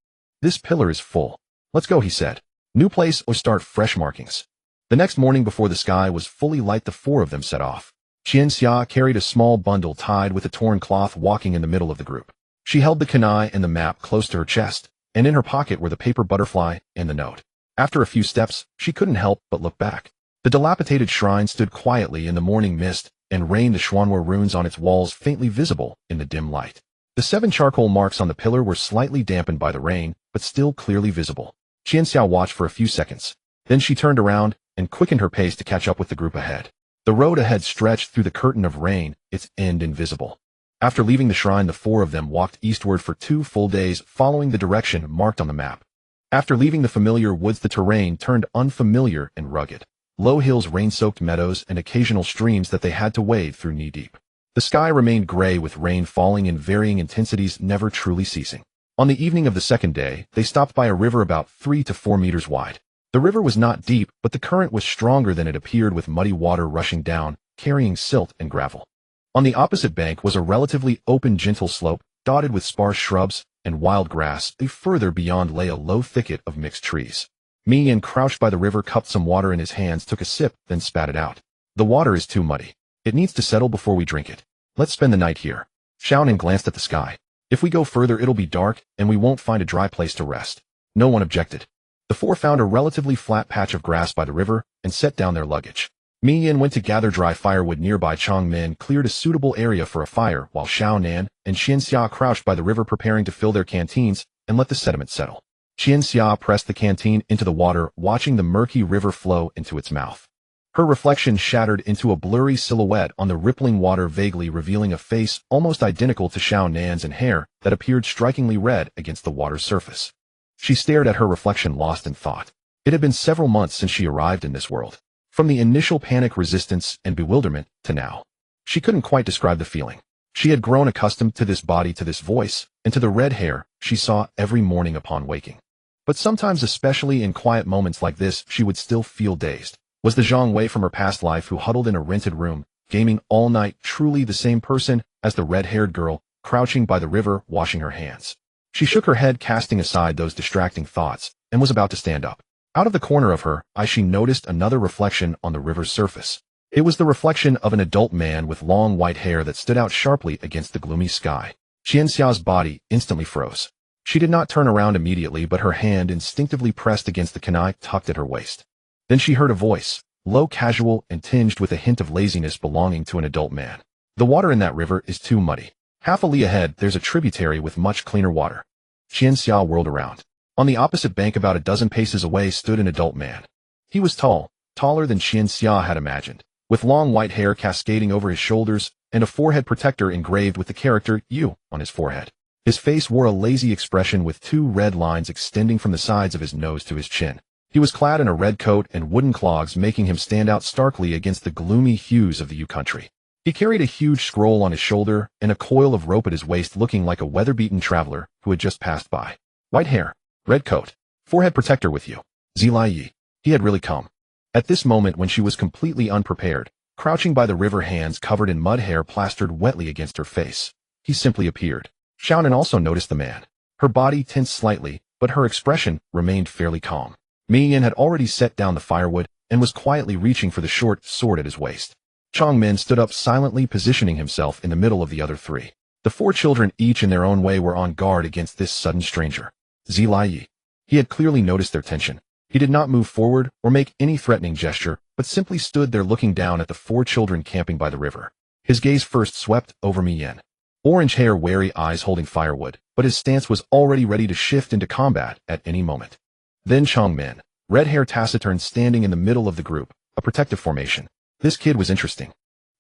this pillar is full. Let's go, he said. New place or start fresh markings. The next morning before the sky was fully light, the 4 of them set off. Qianxia carried a small bundle tied with a torn cloth, walking in the middle of the group. She held the kunai and the map close to her chest, and in her pocket were the paper butterfly and the note. After a few steps, she couldn't help but look back. The dilapidated shrine stood quietly in the morning mist, and rained the Xuanhua runes on its walls faintly visible in the dim light. The 7 charcoal marks on the pillar were slightly dampened by the rain, but still clearly visible. Qianxia watched for a few seconds. Then she turned around and quickened her pace to catch up with the group ahead. The road ahead stretched through the curtain of rain, its end invisible. After leaving the shrine, the 4 of them walked eastward for 2 full days, following the direction marked on the map. After leaving the familiar woods, the terrain turned unfamiliar and rugged. Low hills, rain-soaked meadows, and occasional streams that they had to wade through knee-deep. The sky remained gray, with rain falling in varying intensities, never truly ceasing. On the evening of the 2nd day, they stopped by a river about 3 to 4 meters wide. The river was not deep, but the current was stronger than it appeared, with muddy water rushing down, carrying silt and gravel. On the opposite bank was a relatively open, gentle slope, dotted with sparse shrubs and wild grass. Further beyond lay a low thicket of mixed trees. Mian, crouched by the river, cupped some water in his hands, took a sip, then spat it out. The water is too muddy. It needs to settle before we drink it. Let's spend the night here. Xiaonan glanced at the sky. If we go further, it'll be dark, and we won't find a dry place to rest. No one objected. The 4 found a relatively flat patch of grass by the river and set down their luggage. Mian went to gather dry firewood nearby. Changmin cleared a suitable area for a fire, while Xiaonan and Qianxia crouched by the river, preparing to fill their canteens and let the sediment settle. Qianxia pressed the canteen into the water, watching the murky river flow into its mouth. Her reflection shattered into a blurry silhouette on the rippling water, vaguely revealing a face almost identical to Xiaonan's and hair that appeared strikingly red against the water's surface. She stared at her reflection, lost in thought. It had been several months since she arrived in this world. From the initial panic, resistance, and bewilderment to now. She couldn't quite describe the feeling. She had grown accustomed to this body, to this voice, and to the red hair she saw every morning upon waking. But sometimes, especially in quiet moments like this, she would still feel dazed. Was the Zhang Wei from her past life, who huddled in a rented room, gaming all night, truly the same person as the red-haired girl, crouching by the river, washing her hands? She shook her head, casting aside those distracting thoughts, and was about to stand up. Out of the corner of her eye, she noticed another reflection on the river's surface. It was the reflection of an adult man with long white hair that stood out sharply against the gloomy sky. Qianxia's body instantly froze. She did not turn around immediately, but her hand instinctively pressed against the kunai tucked at her waist. Then she heard a voice, low, casual, and tinged with a hint of laziness, belonging to an adult man. The water in that river is too muddy. Half a li ahead, there's a tributary with much cleaner water. Qianxia whirled around. On the opposite bank, about a dozen paces away, stood an adult man. He was tall, taller than Qianxia had imagined, with long white hair cascading over his shoulders and a forehead protector engraved with the character U on his forehead. His face wore a lazy expression, with 2 red lines extending from the sides of his nose to his chin. He was clad in a red coat and wooden clogs, making him stand out starkly against the gloomy hues of the U country. He carried a huge scroll on his shoulder and a coil of rope at his waist, looking like a weather-beaten traveler who had just passed by. White hair, red coat, forehead protector with you. Zilai Yi. He had really come. At this moment, when she was completely unprepared, crouching by the river, hands covered in mud, hair plastered wetly against her face, he simply appeared. Xiaonan also noticed the man. Her body tensed slightly, but her expression remained fairly calm. Mian had already set down the firewood and was quietly reaching for the short sword at his waist. Changmin stood up silently, positioning himself in the middle of the other 3. The 4 children, each in their own way, were on guard against this sudden stranger. Zilai Yi. He had clearly noticed their tension. He did not move forward or make any threatening gesture, but simply stood there looking down at the 4 children camping by the river. His gaze first swept over Mian. Orange hair, wary eyes holding firewood, but his stance was already ready to shift into combat at any moment. Then Changmin, red hair, taciturn, standing in the middle of the group, a protective formation. This kid was interesting.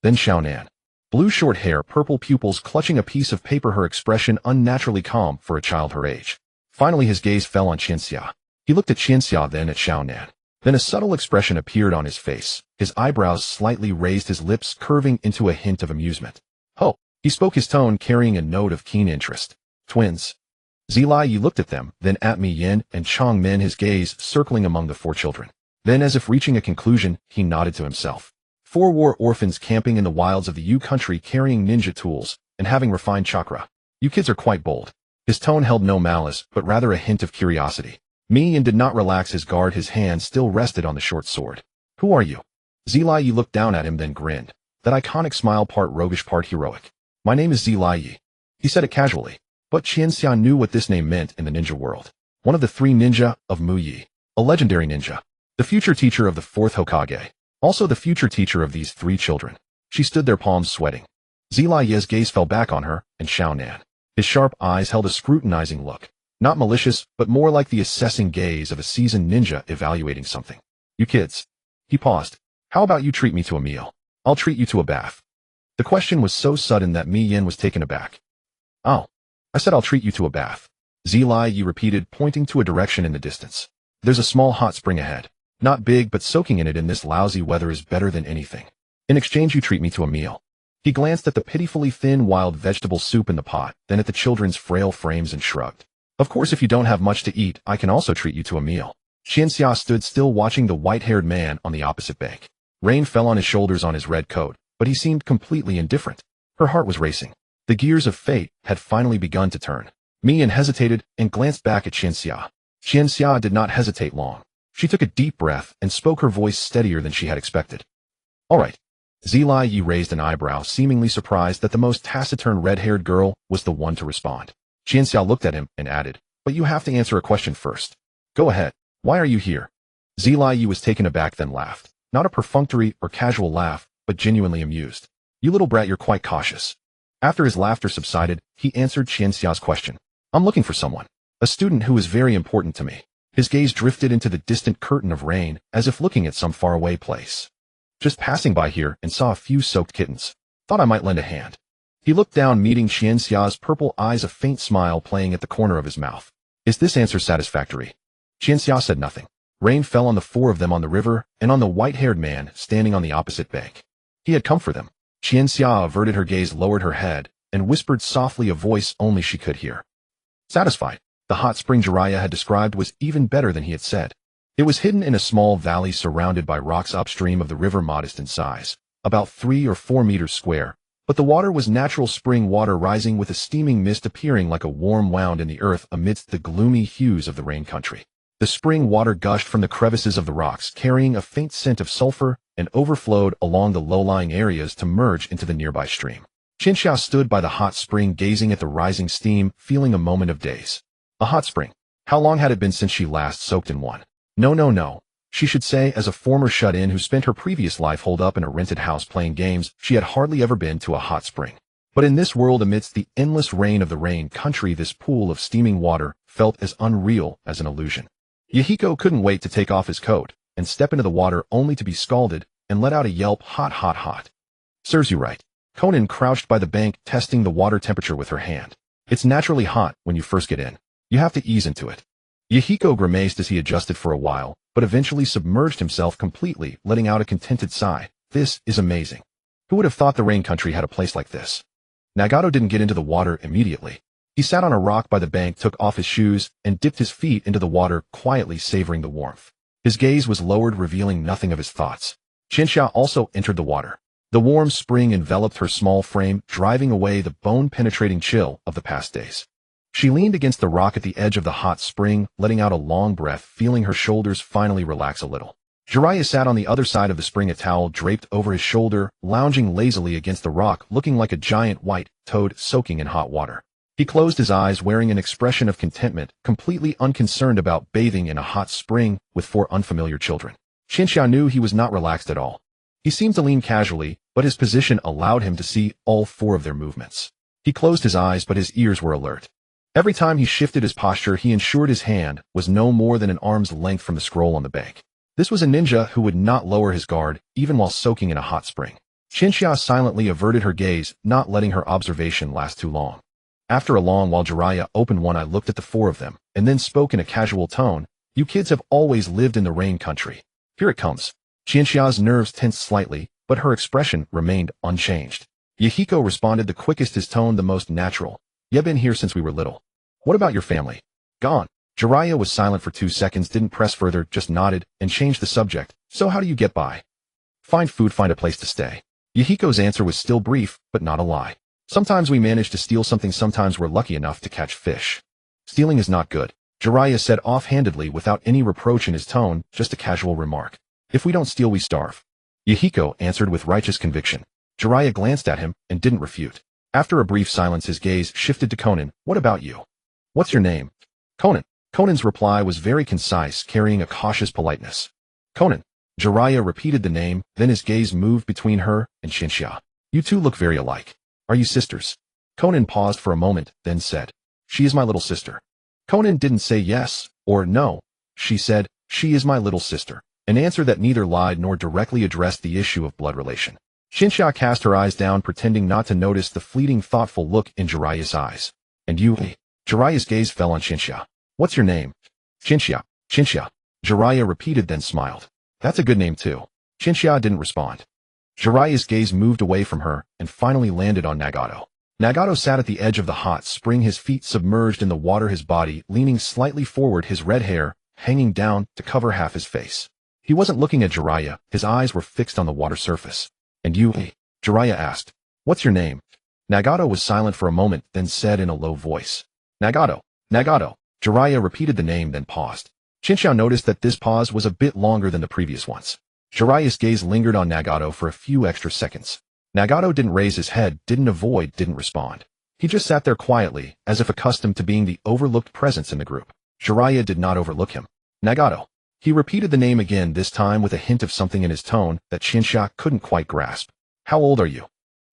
Then Xiaonan. Blue short hair, purple pupils, clutching a piece of paper, her expression unnaturally calm for a child her age. Finally, his gaze fell on Qianxia. He looked at Qianxia, then at Xiaonan. Then a subtle expression appeared on his face. His eyebrows slightly raised, his lips curving into a hint of amusement. Oh, he spoke, his tone carrying a note of keen interest. Twins. Zilai looked at them, then at Mi Yin and Chong Min, his gaze circling among the 4 children. Then, as if reaching a conclusion, he nodded to himself. 4 war orphans camping in the wilds of the Yu country carrying ninja tools and having refined chakra. You kids are quite bold. His tone held no malice, but rather a hint of curiosity. Mi Yin did not relax his guard, his hand still rested on the short sword. Who are you? Zilai looked down at him, then grinned. That iconic smile, part roguish, part heroic. My name is Zilai. He said it casually. But Qianxia knew what this name meant in the ninja world. One of the 3 ninja of Mu Yi. A legendary ninja. The future teacher of the 4th Hokage. Also the future teacher of these 3 children. She stood there, palms sweating. Zilai's gaze fell back on her, and Xiao Nan. His sharp eyes held a scrutinizing look. Not malicious, but more like the assessing gaze of a seasoned ninja evaluating something. You kids. He paused. How about you treat me to a meal? I'll treat you to a bath. The question was so sudden that Mi Yin was taken aback. Oh. I said I'll treat you to a bath. Zilai repeated, pointing to a direction in the distance. There's a small hot spring ahead. Not big, but soaking in it in this lousy weather is better than anything. In exchange, you treat me to a meal. He glanced at the pitifully thin wild vegetable soup in the pot, then at the children's frail frames and shrugged. Of course, if you don't have much to eat, I can also treat you to a meal. Qianxia stood still, watching the white-haired man on the opposite bank. Rain fell on his shoulders on his red coat, but he seemed completely indifferent. Her heart was racing. The gears of fate had finally begun to turn. Mi Yin hesitated and glanced back at Qianxia. Qianxia did not hesitate long. She took a deep breath and spoke, her voice steadier than she had expected. All right. Zilai raised an eyebrow, seemingly surprised that the most taciturn red-haired girl was the one to respond. Qianxia looked at him and added, but you have to answer a question first. Go ahead. Why are you here? Zilai was taken aback, then laughed. Not a perfunctory or casual laugh, but genuinely amused. You little brat, you're quite cautious. After his laughter subsided, he answered Qianxia's question. I'm looking for someone. A student who is very important to me. His gaze drifted into the distant curtain of rain, as if looking at some faraway place. Just passing by here and saw a few soaked kittens. Thought I might lend a hand. He looked down, meeting Qianxia's purple eyes, a faint smile playing at the corner of his mouth. Is this answer satisfactory? Qianxia said nothing. Rain fell on the 4 of them on the river, and on the white-haired man standing on the opposite bank. He had come for them. Qianxia averted her gaze, lowered her head, and whispered softly, a voice only she could hear. Satisfied. The hot spring Jiraiya had described was even better than he had said. It was hidden in a small valley surrounded by rocks upstream of the river, modest in size, about 3 or 4 meters square, but the water was natural spring water, rising with a steaming mist appearing like a warm wound in the earth amidst the gloomy hues of the rain country. The spring water gushed from the crevices of the rocks, carrying a faint scent of sulfur, and overflowed along the low-lying areas to merge into the nearby stream. Qianxia stood by the hot spring, gazing at the rising steam, feeling a moment of daze. A hot spring. How long had it been since she last soaked in one? No. She should say, as a former shut-in who spent her previous life holed up in a rented house playing games, she had hardly ever been to a hot spring. But in this world, amidst the endless rain of the rain country, this pool of steaming water felt as unreal as an illusion. Yahiko couldn't wait to take off his coat and step into the water, only to be scalded and let out a yelp. Hot. Serves you right. Konan crouched by the bank, testing the water temperature with her hand. It's naturally hot when you first get in. You have to ease into it. Yahiko grimaced as he adjusted for a while, but eventually submerged himself completely, letting out a contented sigh. This is amazing. Who would have thought the rain country had a place like this? Nagato didn't get into the water immediately. He sat on a rock by the bank, took off his shoes, and dipped his feet into the water, quietly savoring the warmth. His gaze was lowered, revealing nothing of his thoughts. Qianxia also entered the water. The warm spring enveloped her small frame, driving away the bone-penetrating chill of the past days. She leaned against the rock at the edge of the hot spring, letting out a long breath, feeling her shoulders finally relax a little. Jiraiya sat on the other side of the spring, a towel draped over his shoulder, lounging lazily against the rock, looking like a giant white toad soaking in hot water. He closed his eyes, wearing an expression of contentment, completely unconcerned about bathing in a hot spring with 4 unfamiliar children. Qianxia knew he was not relaxed at all. He seemed to lean casually, but his position allowed him to see all 4 of their movements. He closed his eyes, but his ears were alert. Every time he shifted his posture, he ensured his hand was no more than an arm's length from the scroll on the bank. This was a ninja who would not lower his guard, even while soaking in a hot spring. Qianxia silently averted her gaze, not letting her observation last too long. After a long while, Jiraiya opened one eye, looked at the 4 of them, and then spoke in a casual tone. You kids have always lived in the rain country. Here it comes. Qianxia's nerves tensed slightly, but her expression remained unchanged. Yahiko responded the quickest, his tone the most natural. You've been here since we were little. What about your family? Gone. Jiraiya was silent for 2 seconds, didn't press further, just nodded, and changed the subject. So how do you get by? Find food, find a place to stay. Yahiko's answer was still brief, but not a lie. Sometimes we manage to steal something, sometimes we're lucky enough to catch fish. Stealing is not good, Jiraiya said offhandedly without any reproach in his tone, just a casual remark. If we don't steal, we starve. Yahiko answered with righteous conviction. Jiraiya glanced at him and didn't refute. After a brief silence, his gaze shifted to Konan. What about you? What's your name? Konan. Conan's reply was very concise, carrying a cautious politeness. Konan. Jiraiya repeated the name, then his gaze moved between her and Chinchilla. You two look very alike. Are you sisters? Konan paused for a moment, then said, She is my little sister. Konan didn't say yes or no. She said, She is my little sister, an answer that neither lied nor directly addressed the issue of blood relation. Chinchilla cast her eyes down, pretending not to notice the fleeting, thoughtful look in Jiraiya's eyes. And you? Jiraiya's gaze fell on Chinchilla. What's your name? Chinchilla. Chinchilla. Jiraiya repeated, then smiled. That's a good name too. Chinchilla didn't respond. Jiraiya's gaze moved away from her and finally landed on Nagato. Nagato sat at the edge of the hot spring, his feet submerged in the water, his body leaning slightly forward, his red hair hanging down to cover half his face. He wasn't looking at Jiraiya, his eyes were fixed on the water surface. And you? Jiraiya asked. What's your name? Nagato was silent for a moment, then said in a low voice. Nagato. Nagato. Jiraiya repeated the name, then paused. Chinchilla noticed that this pause was a bit longer than the previous ones. Jiraiya's gaze lingered on Nagato for a few extra seconds. Nagato didn't raise his head, didn't avoid, didn't respond. He just sat there quietly, as if accustomed to being the overlooked presence in the group. Jiraiya did not overlook him. Nagato. He repeated the name again, this time with a hint of something in his tone that Chinchilla couldn't quite grasp. How old are you?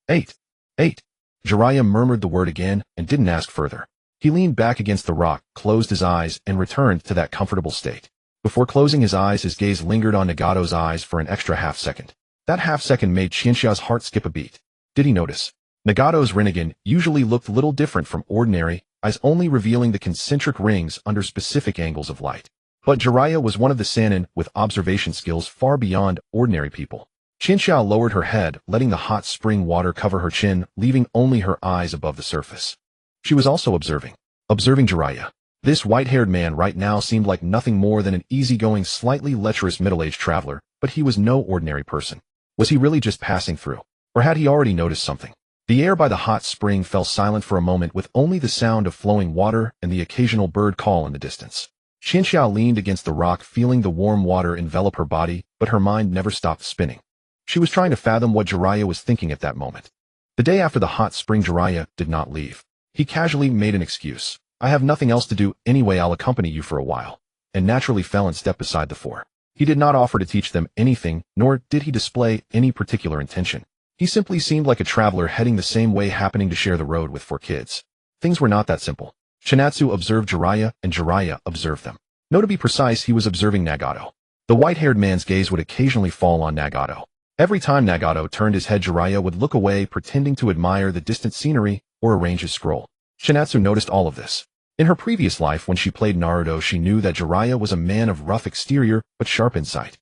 8. 8. Jiraiya murmured the word again and didn't ask further. He leaned back against the rock, closed his eyes, and returned to that comfortable state. Before closing his eyes, his gaze lingered on Nagato's eyes for an extra half-second. That half-second made Chinchilla's heart skip a beat. Did he notice? Nagato's Rinnegan usually looked little different from ordinary, eyes only revealing the concentric rings under specific angles of light. But Jiraiya was one of the Sannin with observation skills far beyond ordinary people. Chinchilla lowered her head, letting the hot spring water cover her chin, leaving only her eyes above the surface. She was also observing Jiraiya. This white-haired man right now seemed like nothing more than an easygoing, slightly lecherous middle-aged traveler, but he was no ordinary person. Was he really just passing through? Or had he already noticed something? The air by the hot spring fell silent for a moment, with only the sound of flowing water and the occasional bird call in the distance. Chinchilla leaned against the rock, feeling the warm water envelop her body, but her mind never stopped spinning. She was trying to fathom what Jiraiya was thinking at that moment. The day after the hot spring, Jiraiya did not leave. He casually made an excuse. I have nothing else to do anyway, I'll accompany you for a while. And naturally fell and stepped beside the four. He did not offer to teach them anything, nor did he display any particular intention. He simply seemed like a traveler heading the same way, happening to share the road with 4 kids. Things were not that simple. Chinatsu observed Jiraiya, and Jiraiya observed them. No, to be precise, he was observing Nagato. The white-haired man's gaze would occasionally fall on Nagato. Every time Nagato turned his head, Jiraiya would look away, pretending to admire the distant scenery or arrange his scroll. Chinatsu noticed all of this. In her previous life, when she played Naruto, she knew that Jiraiya was a man of rough exterior but sharp insight.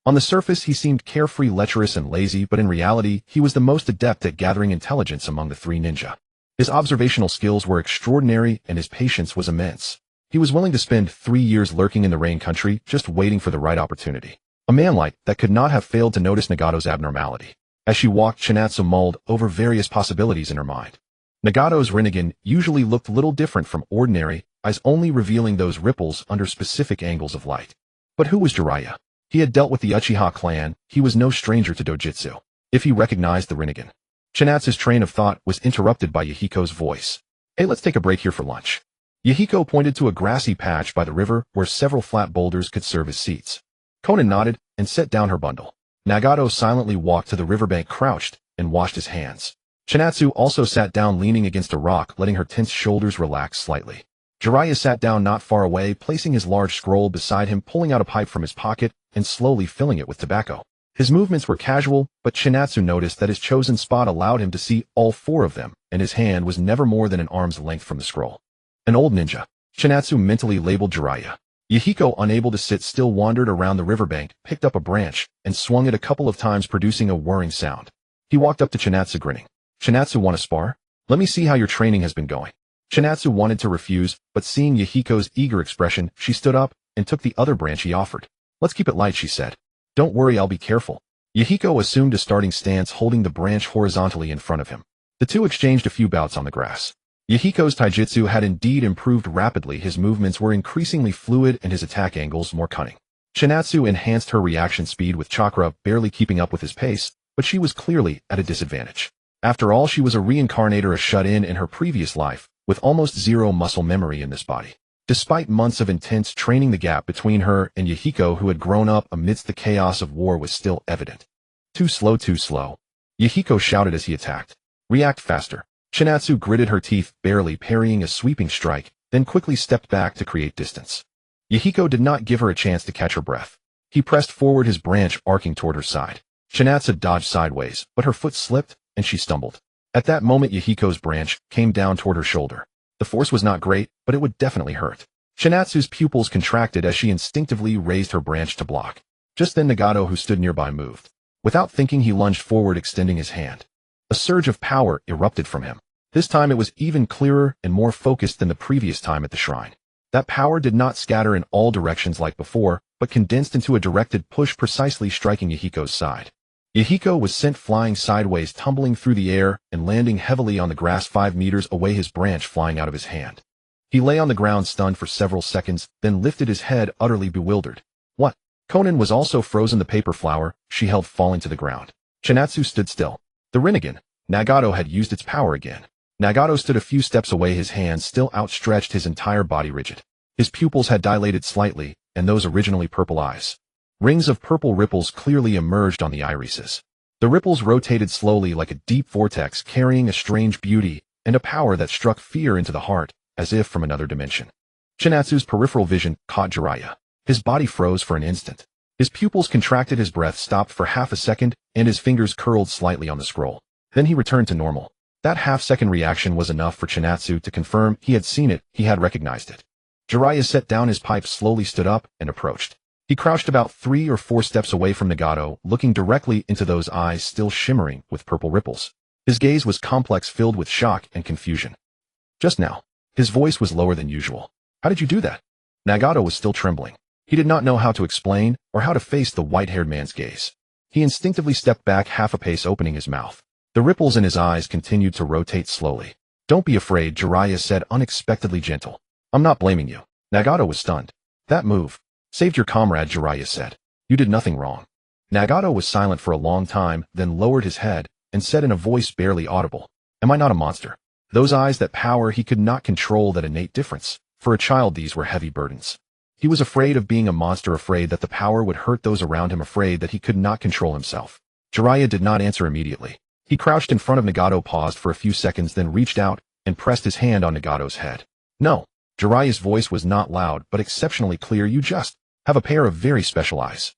On the surface, he seemed carefree, lecherous, and lazy, but in reality, he was the most adept at gathering intelligence among the 3 ninja. His observational skills were extraordinary, and his patience was immense. He was willing to spend 3 years lurking in the rain country, just waiting for the right opportunity. A man like that could not have failed to notice Nagato's abnormality. As she walked, Chinatsu mulled over various possibilities in her mind. Nagato's Rinnegan usually looked little different from ordinary, eyes only revealing those ripples under specific angles of light. But who was Jiraiya? He had dealt with the Uchiha clan, he was no stranger to dojutsu. If he recognized the Rinnegan. Chinatsu's train of thought was interrupted by Yahiko's voice. Hey, let's take a break here for lunch. Yahiko pointed to a grassy patch by the river where several flat boulders could serve as seats. Konan nodded and set down her bundle. Nagato silently walked to the riverbank, crouched, and washed his hands. Chinatsu also sat down, leaning against a rock, letting her tense shoulders relax slightly. Jiraiya sat down not far away, placing his large scroll beside him, pulling out a pipe from his pocket, and slowly filling it with tobacco. His movements were casual, but Chinatsu noticed that his chosen spot allowed him to see all 4 of them, and his hand was never more than an arm's length from the scroll. An old ninja. Chinatsu mentally labeled Jiraiya. Yahiko, unable to sit still, wandered around the riverbank, picked up a branch, and swung it a couple of times, producing a whirring sound. He walked up to Chinatsu, grinning. Chinatsu, want to spar? Let me see how your training has been going. Chinatsu wanted to refuse, but seeing Yahiko's eager expression, she stood up and took the other branch he offered. Let's keep it light, she said. Don't worry, I'll be careful. Yahiko assumed a starting stance, holding the branch horizontally in front of him. The two exchanged a few bouts on the grass. Yahiko's taijutsu had indeed improved rapidly. His movements were increasingly fluid and his attack angles more cunning. Chinatsu enhanced her reaction speed with chakra, barely keeping up with his pace, but she was clearly at a disadvantage. After all, she was a reincarnator, a shut-in in her previous life, with almost zero muscle memory in this body. Despite months of intense training, the gap between her and Yahiko, who had grown up amidst the chaos of war, was still evident. Too slow, too slow. Yahiko shouted as he attacked. React faster. Chinatsu gritted her teeth, barely parrying a sweeping strike, then quickly stepped back to create distance. Yahiko did not give her a chance to catch her breath. He pressed forward, his branch arcing toward her side. Chinatsu dodged sideways, but her foot slipped, and she stumbled. At that moment, Yahiko's branch came down toward her shoulder. The force was not great, but it would definitely hurt. Chinatsu's pupils contracted as she instinctively raised her branch to block. Just then Nagato, who stood nearby, moved. Without thinking, he lunged forward, extending his hand. A surge of power erupted from him. This time it was even clearer and more focused than the previous time at the shrine. That power did not scatter in all directions like before, but condensed into a directed push, precisely striking Yahiko's side. Yahiko was sent flying sideways, tumbling through the air and landing heavily on the grass 5 meters away, his branch flying out of his hand. He lay on the ground stunned for several seconds, then lifted his head, utterly bewildered. What? Konan was also frozen, the paper flower she held falling to the ground. Chinatsu stood still. The Rinnegan, Nagato, had used its power again. Nagato stood a few steps away, his hands still outstretched, his entire body rigid. His pupils had dilated slightly, and those originally purple eyes. Rings of purple ripples clearly emerged on the irises. The ripples rotated slowly like a deep vortex, carrying a strange beauty and a power that struck fear into the heart, as if from another dimension. Chinatsu's peripheral vision caught Jiraiya. His body froze for an instant. His pupils contracted, his breath stopped for half a second, and his fingers curled slightly on the scroll. Then he returned to normal. That half-second reaction was enough for Chinatsu to confirm he had seen it, he had recognized it. Jiraiya set down his pipe, slowly stood up, and approached. He crouched about 3 or 4 steps away from Nagato, looking directly into those eyes still shimmering with purple ripples. His gaze was complex, filled with shock and confusion. Just now. His voice was lower than usual. How did you do that? Nagato was still trembling. He did not know how to explain or how to face the white-haired man's gaze. He instinctively stepped back half a pace, opening his mouth. The ripples in his eyes continued to rotate slowly. Don't be afraid, Jiraiya said, unexpectedly gentle. I'm not blaming you. Nagato was stunned. That move saved your comrade, Jiraiya said. You did nothing wrong. Nagato was silent for a long time, then lowered his head and said in a voice barely audible, Am I not a monster? Those eyes, that power he could not control, that innate difference. For a child, these were heavy burdens. He was afraid of being a monster, afraid that the power would hurt those around him, afraid that he could not control himself. Jiraiya did not answer immediately. He crouched in front of Nagato, paused for a few seconds, then reached out and pressed his hand on Nagato's head. No. Jiraiya's voice was not loud, but exceptionally clear. You just have a pair of very special eyes.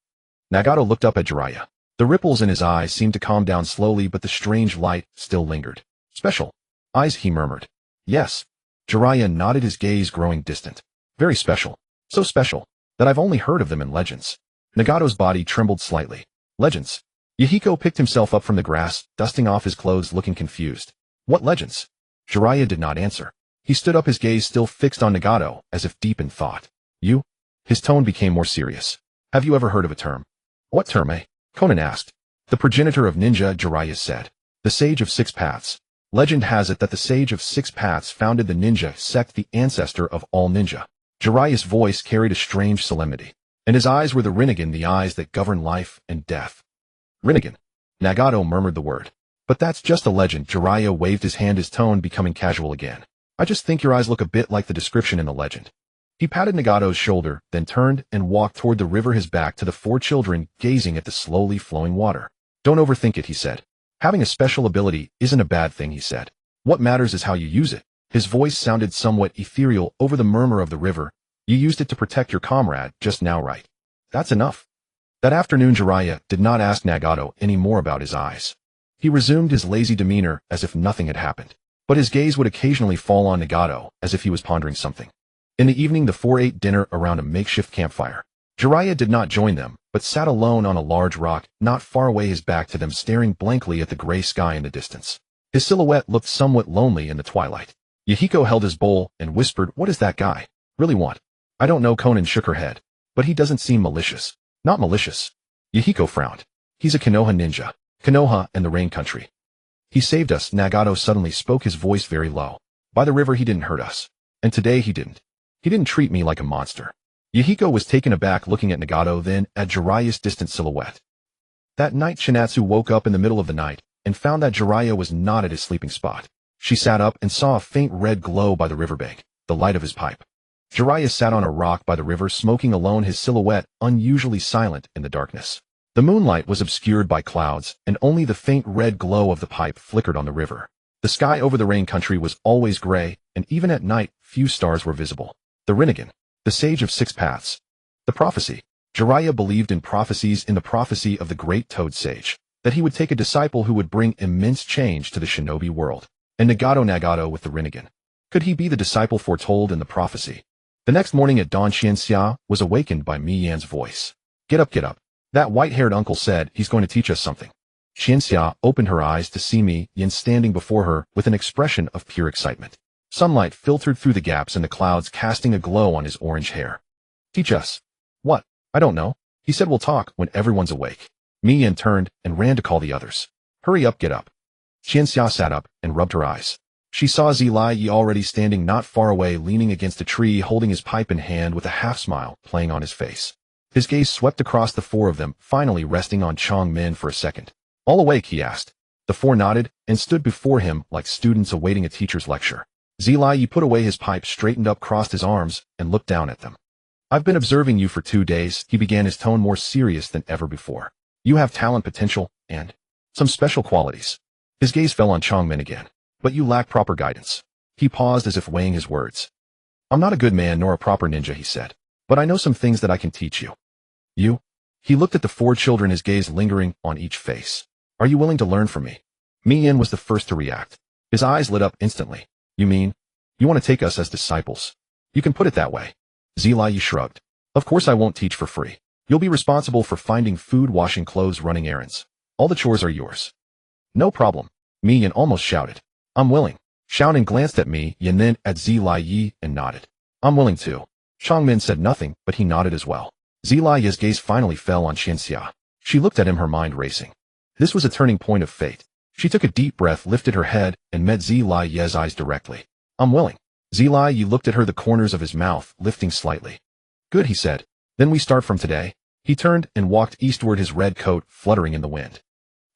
Nagato looked up at Jiraiya. The ripples in his eyes seemed to calm down slowly, but the strange light still lingered. Special eyes, he murmured. Yes. Jiraiya nodded, his gaze growing distant. Very special. So special that I've only heard of them in legends. Nagato's body trembled slightly. Legends? Yahiko picked himself up from the grass, dusting off his clothes, looking confused. What legends? Jiraiya did not answer. He stood up, his gaze still fixed on Nagato, as if deep in thought. You? His tone became more serious. Have you ever heard of a term? What term, eh? Konan asked. The progenitor of ninja, Jiraiya said. The Sage of Six Paths. Legend has it that the Sage of Six Paths founded the ninja sect, the ancestor of all ninja. Jiraiya's voice carried a strange solemnity, and his eyes were the Rinnegan, the eyes that govern life and death. Rinnegan. Nagato murmured the word. But that's just a legend. Jiraiya waved his hand, his tone becoming casual again. I just think your eyes look a bit like the description in the legend. He patted Nagato's shoulder, then turned and walked toward the river, his back to the 4 children, gazing at the slowly flowing water. Don't overthink it, he said. Having a special ability isn't a bad thing, he said. What matters is how you use it. His voice sounded somewhat ethereal over the murmur of the river. You used it to protect your comrade just now, right? That's enough. That afternoon, Jiraiya did not ask Nagato any more about his eyes. He resumed his lazy demeanor as if nothing had happened. But his gaze would occasionally fall on Nagato, as if he was pondering something. In the evening, the 4 ate dinner around a makeshift campfire. Jiraiya did not join them, but sat alone on a large rock, not far away, his back to them, staring blankly at the gray sky in the distance. His silhouette looked somewhat lonely in the twilight. Yahiko held his bowl and whispered, "What does that guy really want?" "I don't know." Konan shook her head. "But he doesn't seem malicious." "Not malicious." Yahiko frowned. "He's a Konoha ninja. Konoha and the Rain Country. He saved us." Nagato suddenly spoke, his voice very low. "By the river he didn't hurt us. And today he didn't. He didn't treat me like a monster." Yahiko was taken aback, looking at Nagato, then at Jiraiya's distant silhouette. That night Chinatsu woke up in the middle of the night and found that Jiraiya was not at his sleeping spot. She sat up and saw a faint red glow by the riverbank, the light of his pipe. Jiraiya sat on a rock by the river, smoking alone, his silhouette unusually silent in the darkness. The moonlight was obscured by clouds, and only the faint red glow of the pipe flickered on the river. The sky over the Rain Country was always gray, and even at night, few stars were visible. The Rinnegan, the Sage of Six Paths. The prophecy. Jiraiya believed in prophecies, in the prophecy of the great Toad Sage, that he would take a disciple who would bring immense change to the shinobi world. And Nagato with the Rinnegan. Could he be the disciple foretold in the prophecy? The next morning at dawn, Xianxia was awakened by Mi Yan's voice. Get up, get up. That white-haired uncle said he's going to teach us something." Xianxia opened her eyes to see Mi Yan standing before her with an expression of pure excitement. Sunlight filtered through the gaps in the clouds, casting a glow on his orange hair. "Teach us." "What?" "I don't know. He said we'll talk when everyone's awake." Mi Yan turned and ran to call the others. "Hurry up, get up." Xianxia sat up and rubbed her eyes. She saw Ziyi already standing not far away, leaning against a tree, holding his pipe in hand with a half-smile playing on his face. His gaze swept across the four of them, finally resting on Changmin for a second. "All awake?" he asked. The four nodded and stood before him like students awaiting a teacher's lecture. Ziyi put away his pipe, straightened up, crossed his arms, and looked down at them. "I've been observing you for 2 days," he began, his tone more serious than ever before. "You have talent, potential, and some special qualities." His gaze fell on Changmin again. "But you lack proper guidance." He paused as if weighing his words. "I'm not a good man nor a proper ninja," he said. "But I know some things that I can teach you." "You?" He looked at the four children, his gaze lingering on each face. "Are you willing to learn from me?" Mi Yan was the first to react. His eyes lit up instantly. "You mean, you want to take us as disciples?" "You can put it that way." Ziyi shrugged. "Of course I won't teach for free. You'll be responsible for finding food, washing clothes, running errands. All the chores are yours." "No problem." Mi Yan almost shouted. "I'm willing." Xiaonan glanced at Mi Yan, then at Ziyi, and nodded. "I'm willing too." Changmin said nothing, but he nodded as well. Ziyi's gaze finally fell on Xianxia. She looked at him, her mind racing. This was a turning point of fate. She took a deep breath, lifted her head, and met Ziyi's eyes directly. "I'm willing." Ziyi looked at her, the corners of his mouth lifting slightly. "Good," he said. "Then we start from today." He turned and walked eastward, his red coat fluttering in the wind.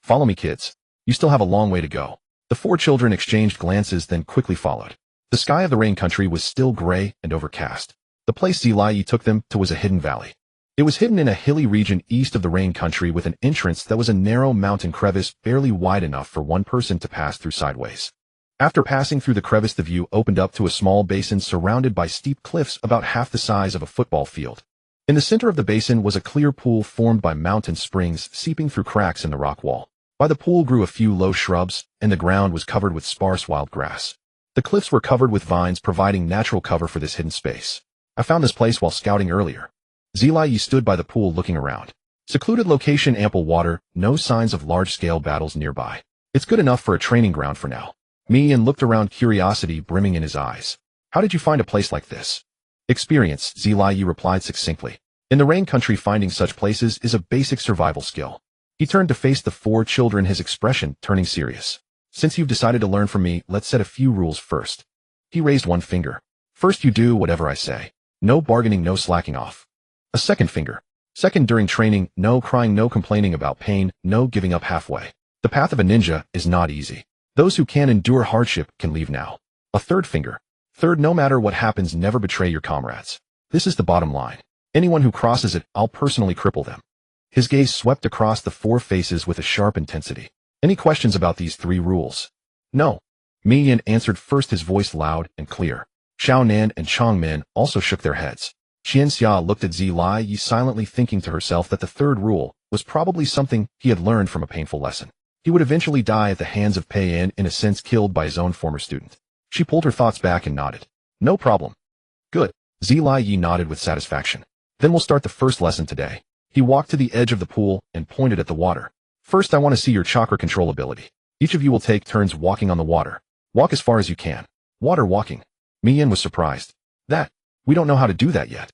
"Follow me, kids. You still have a long way to go." The four children exchanged glances, then quickly followed. The sky of the Rain Country was still gray and overcast. The place Ziyi took them to was a hidden valley. It was hidden in a hilly region east of the Rain Country, with an entrance that was a narrow mountain crevice barely wide enough for one person to pass through sideways. After passing through the crevice, the view opened up to a small basin surrounded by steep cliffs about half the size of a football field. In the center of the basin was a clear pool formed by mountain springs seeping through cracks in the rock wall. By the pool grew a few low shrubs, and the ground was covered with sparse wild grass. The cliffs were covered with vines, providing natural cover for this hidden space. "I found this place while scouting earlier." Ziyi stood by the pool looking around. Secluded location, ample water, no signs of large-scale battles nearby. "It's good enough for a training ground for now." Mi Yan looked around, curiosity brimming in his eyes. "How did you find a place like this?" "Experience," Ziyi replied succinctly. "In the Rain Country, finding such places is a basic survival skill." He turned to face the four children, his expression turning serious. "Since you've decided to learn from me, let's set a few rules first." He raised one finger. "First, you do whatever I say. No bargaining, no slacking off." A second finger. "Second, during training, no crying, no complaining about pain, no giving up halfway. The path of a ninja is not easy. Those who can endure hardship can leave now." A third finger. "Third, no matter what happens, never betray your comrades. This is the bottom line. Anyone who crosses it, I'll personally cripple them." His gaze swept across the four faces with a sharp intensity. "Any questions about these 3 rules?" "No." Mi Yan answered first, his voice loud and clear. Xiaonan and Changmin also shook their heads. Xianxia looked at Ziyi, silently thinking to herself that the 3rd rule was probably something he had learned from a painful lesson. He would eventually die at the hands of Pei Yan, in a sense killed by his own former student. She pulled her thoughts back and nodded. "No problem." "Good." Ziyi nodded with satisfaction. "Then we'll start the first lesson today." He walked to the edge of the pool and pointed at the water. "First, I want to see your chakra control ability. Each of you will take turns walking on the water. Walk as far as you can. Water walking. Miyin was surprised. We don't know how to do that yet.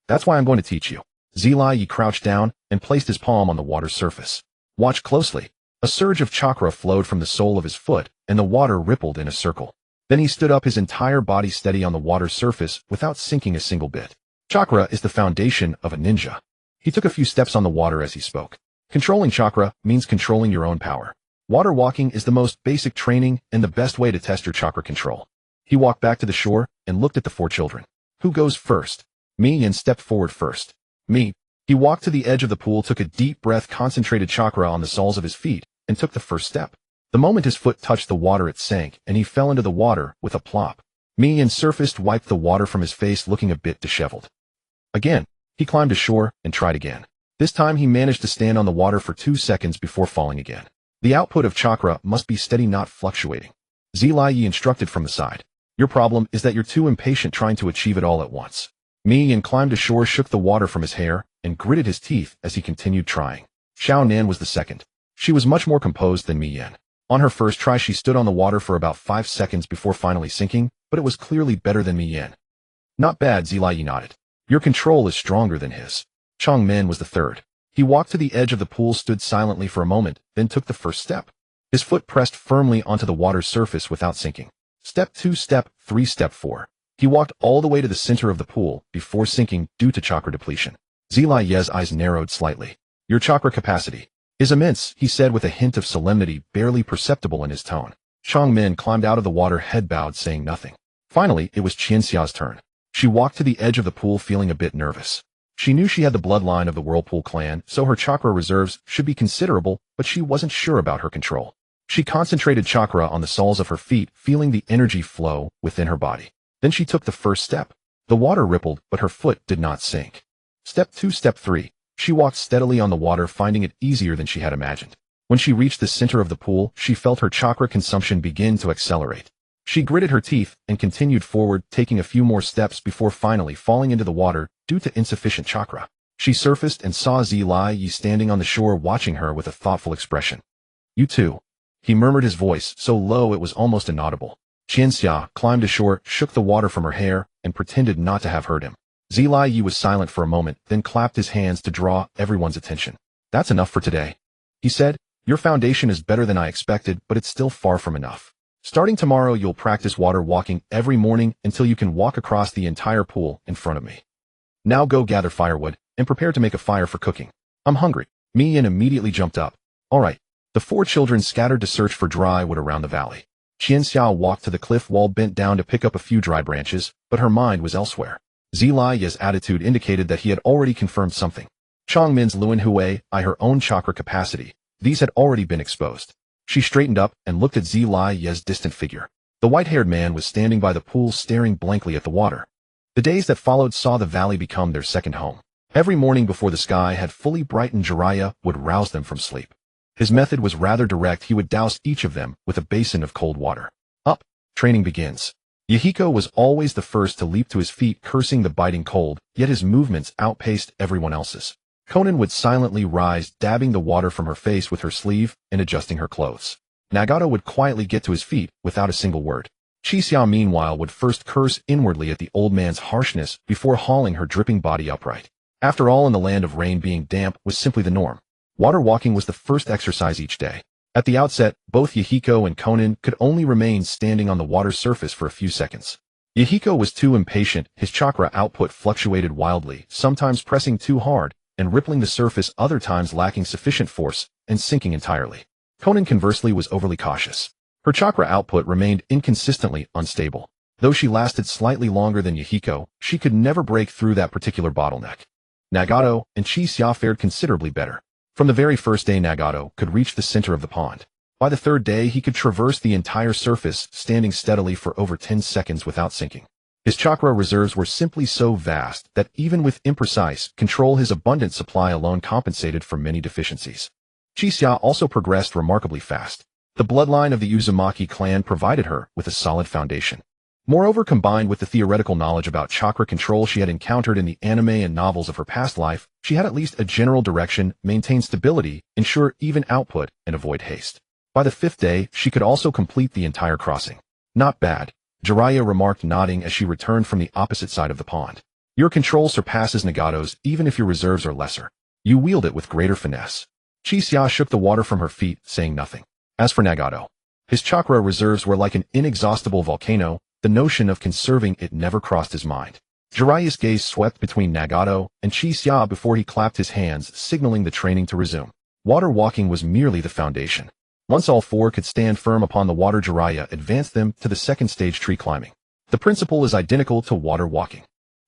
That's why I'm going to teach you. Zilai crouched down and placed his palm on the water's surface. Watch closely. A surge of chakra flowed from the sole of his foot, and the water rippled in a circle. Then he stood up, his entire body steady on the water's surface without sinking a single bit. Chakra is the foundation of a ninja. He took a few steps on the water as he spoke. Controlling chakra means controlling your own power. Water walking is the most basic training and the best way to test your chakra control. He walked back to the shore and looked at the 4 children. Who goes first? Me, and stepped forward first. Me. He walked to the edge of the pool, took a deep breath, concentrated chakra on the soles of his feet, and took the first step. The moment his foot touched the water, it sank, and he fell into the water with a plop. Me and surfaced, wiped the water from his face, looking a bit disheveled. Again, he climbed ashore and tried again. This time he managed to stand on the water for 2 seconds before falling again. The output of chakra must be steady, not fluctuating. Zilai instructed from the side. Your problem is that you're too impatient trying to achieve it all at once. Mi climbed ashore, shook the water from his hair, and gritted his teeth as he continued trying. Xiao Nan was the second. She was much more composed than Mi Yan. On her first try, she stood on the water for about 5 seconds before finally sinking, but it was clearly better than Mi Yan. Not bad, Zilai nodded. Your control is stronger than his. Chang Men was the third. He walked to the edge of the pool, stood silently for a moment, then took the first step. His foot pressed firmly onto the water's surface without sinking. Step 2, step 3, step 4. He walked all the way to the center of the pool before sinking due to chakra depletion. Zilai Ye's eyes narrowed slightly. Your chakra capacity is immense, he said with a hint of solemnity barely perceptible in his tone. Chang Men climbed out of the water, head bowed, saying nothing. Finally, it was Qianxia's turn. She walked to the edge of the pool feeling a bit nervous. She knew she had the bloodline of the Whirlpool clan, so her chakra reserves should be considerable, but she wasn't sure about her control. She concentrated chakra on the soles of her feet, feeling the energy flow within her body. Then she took the first step. The water rippled, but her foot did not sink. Step 2, step 3. She walked steadily on the water, finding it easier than she had imagined. When she reached the center of the pool, she felt her chakra consumption begin to accelerate. She gritted her teeth and continued forward, taking a few more steps before finally falling into the water due to insufficient chakra. She surfaced and saw Zilai standing on the shore, watching her with a thoughtful expression. You too. He murmured, his voice so low it was almost inaudible. Qianxia climbed ashore, shook the water from her hair, and pretended not to have heard him. Zilai was silent for a moment, then clapped his hands to draw everyone's attention. That's enough for today, he said. Your foundation is better than I expected, but it's still far from enough. Starting tomorrow, you'll practice water walking every morning until you can walk across the entire pool in front of me. Now go gather firewood and prepare to make a fire for cooking. I'm hungry. Mi Yin immediately jumped up. All right. The 4 children scattered to search for dry wood around the valley. Qianxiao walked to the cliff wall, bent down to pick up a few dry branches, but her mind was elsewhere. Zilai's attitude indicated that he had already confirmed something. Changmin's Luan Hui, her own chakra capacity. These had already been exposed. She straightened up and looked at Zilai's distant figure. The white-haired man was standing by the pool, staring blankly at the water. The days that followed saw the valley become their second home. Every morning before the sky had fully brightened, Jiraiya would rouse them from sleep. His method was rather direct. He would douse each of them with a basin of cold water. Up. Training begins. Yahiko was always the first to leap to his feet, cursing the biting cold, yet his movements outpaced everyone else's. Konan would silently rise, dabbing the water from her face with her sleeve and adjusting her clothes. Nagato would quietly get to his feet without a single word. Chixiao meanwhile would first curse inwardly at the old man's harshness before hauling her dripping body upright. After all, in the land of rain, being damp was simply the norm. Water walking was the first exercise each day. At the outset, both Yahiko and Konan could only remain standing on the water's surface for a few seconds. Yahiko was too impatient. His chakra output fluctuated wildly, sometimes pressing too hard and rippling the surface, other times lacking sufficient force and sinking entirely. Konan, conversely, was overly cautious. Her chakra output remained inconsistently unstable. Though she lasted slightly longer than Yahiko, she could never break through that particular bottleneck. Nagato and Chixiao fared considerably better. From the very first day, Nagato could reach the center of the pond. By the third day, he could traverse the entire surface, standing steadily for over 10 seconds without sinking. His chakra reserves were simply so vast that even with imprecise control, his abundant supply alone compensated for many deficiencies. Chixiao also progressed remarkably fast. The bloodline of the Uzumaki clan provided her with a solid foundation. Moreover, combined with the theoretical knowledge about chakra control she had encountered in the anime and novels of her past life, she had at least a general direction, maintain stability, ensure even output, and avoid haste. By the 5th day, she could also complete the entire crossing. Not bad. Jiraiya remarked, nodding as she returned from the opposite side of the pond. Your control surpasses Nagato's even if your reserves are lesser. You wield it with greater finesse. Chixia shook the water from her feet, saying nothing. As for Nagato, his chakra reserves were like an inexhaustible volcano. The notion of conserving it never crossed his mind. Jiraiya's gaze swept between Nagato and Chixia before he clapped his hands, signaling the training to resume. Water walking was merely the foundation. Once all four could stand firm upon the water, Jiraiya advanced them to the second stage, tree climbing. The principle is identical to water walking.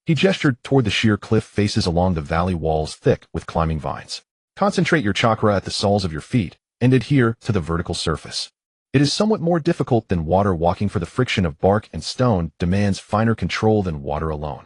He gestured toward the sheer cliff faces along the valley walls thick with climbing vines. Concentrate your chakra at the soles of your feet and adhere to the vertical surface. It is somewhat more difficult than water walking, for the friction of bark and stone demands finer control than water alone.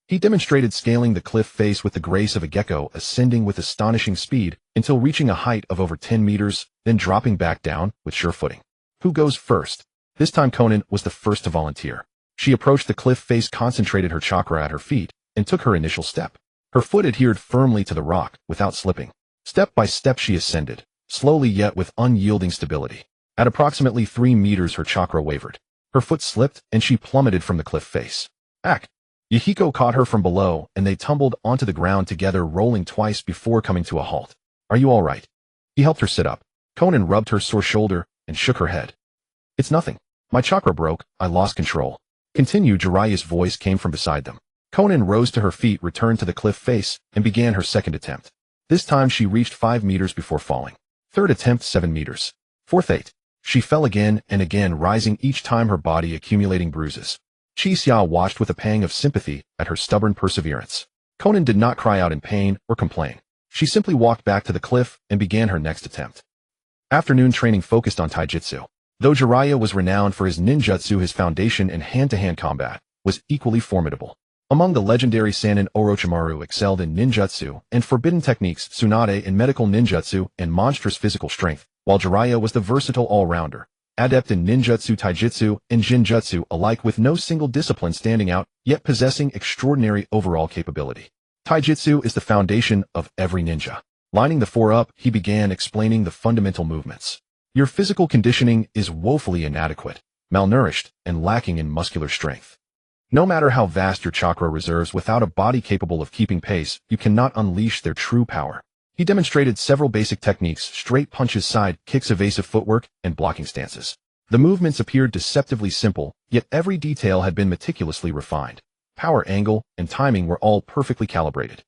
He demonstrated scaling the cliff face with the grace of a gecko, ascending with astonishing speed until reaching a height of over 10 meters, then dropping back down with sure footing. Who goes first? This time Konan was the first to volunteer. She approached the cliff face, concentrated her chakra at her feet, and took her initial step. Her foot adhered firmly to the rock without slipping. Step by step she ascended, slowly yet with unyielding stability. At approximately 3 meters her chakra wavered. Her foot slipped and she plummeted from the cliff face. Ack! Yahiko caught her from below and they tumbled onto the ground together, rolling twice before coming to a halt. Are you all right? He helped her sit up. Konan rubbed her sore shoulder and shook her head. It's nothing. My chakra broke, I lost control. Continue. Jiraiya's voice came from beside them. Konan rose to her feet, returned to the cliff face, and began her second attempt. This time she reached 5 meters before falling. Third attempt, 7 meters. Fourth, 8. She fell again and again, rising each time, her body accumulating bruises. Chixia watched with a pang of sympathy at her stubborn perseverance. Konan did not cry out in pain or complain. She simply walked back to the cliff and began her next attempt. Afternoon training focused on taijutsu. Though Jiraiya was renowned for his ninjutsu, his foundation in hand-to-hand combat was equally formidable. Among the legendary Sannin, Orochimaru excelled in ninjutsu and forbidden techniques, Tsunade in medical ninjutsu and monstrous physical strength, while Jiraiya was the versatile all-rounder, adept in ninjutsu, taijutsu, and jinjutsu alike, with no single discipline standing out, yet possessing extraordinary overall capability. Taijutsu is the foundation of every ninja. Lining the four up, he began explaining the fundamental movements. Your physical conditioning is woefully inadequate, malnourished, and lacking in muscular strength. No matter how vast your chakra reserves, without a body capable of keeping pace, you cannot unleash their true power. He demonstrated several basic techniques: straight punches, side kicks, evasive footwork, and blocking stances. The movements appeared deceptively simple, yet every detail had been meticulously refined. Power, angle, and timing were all perfectly calibrated.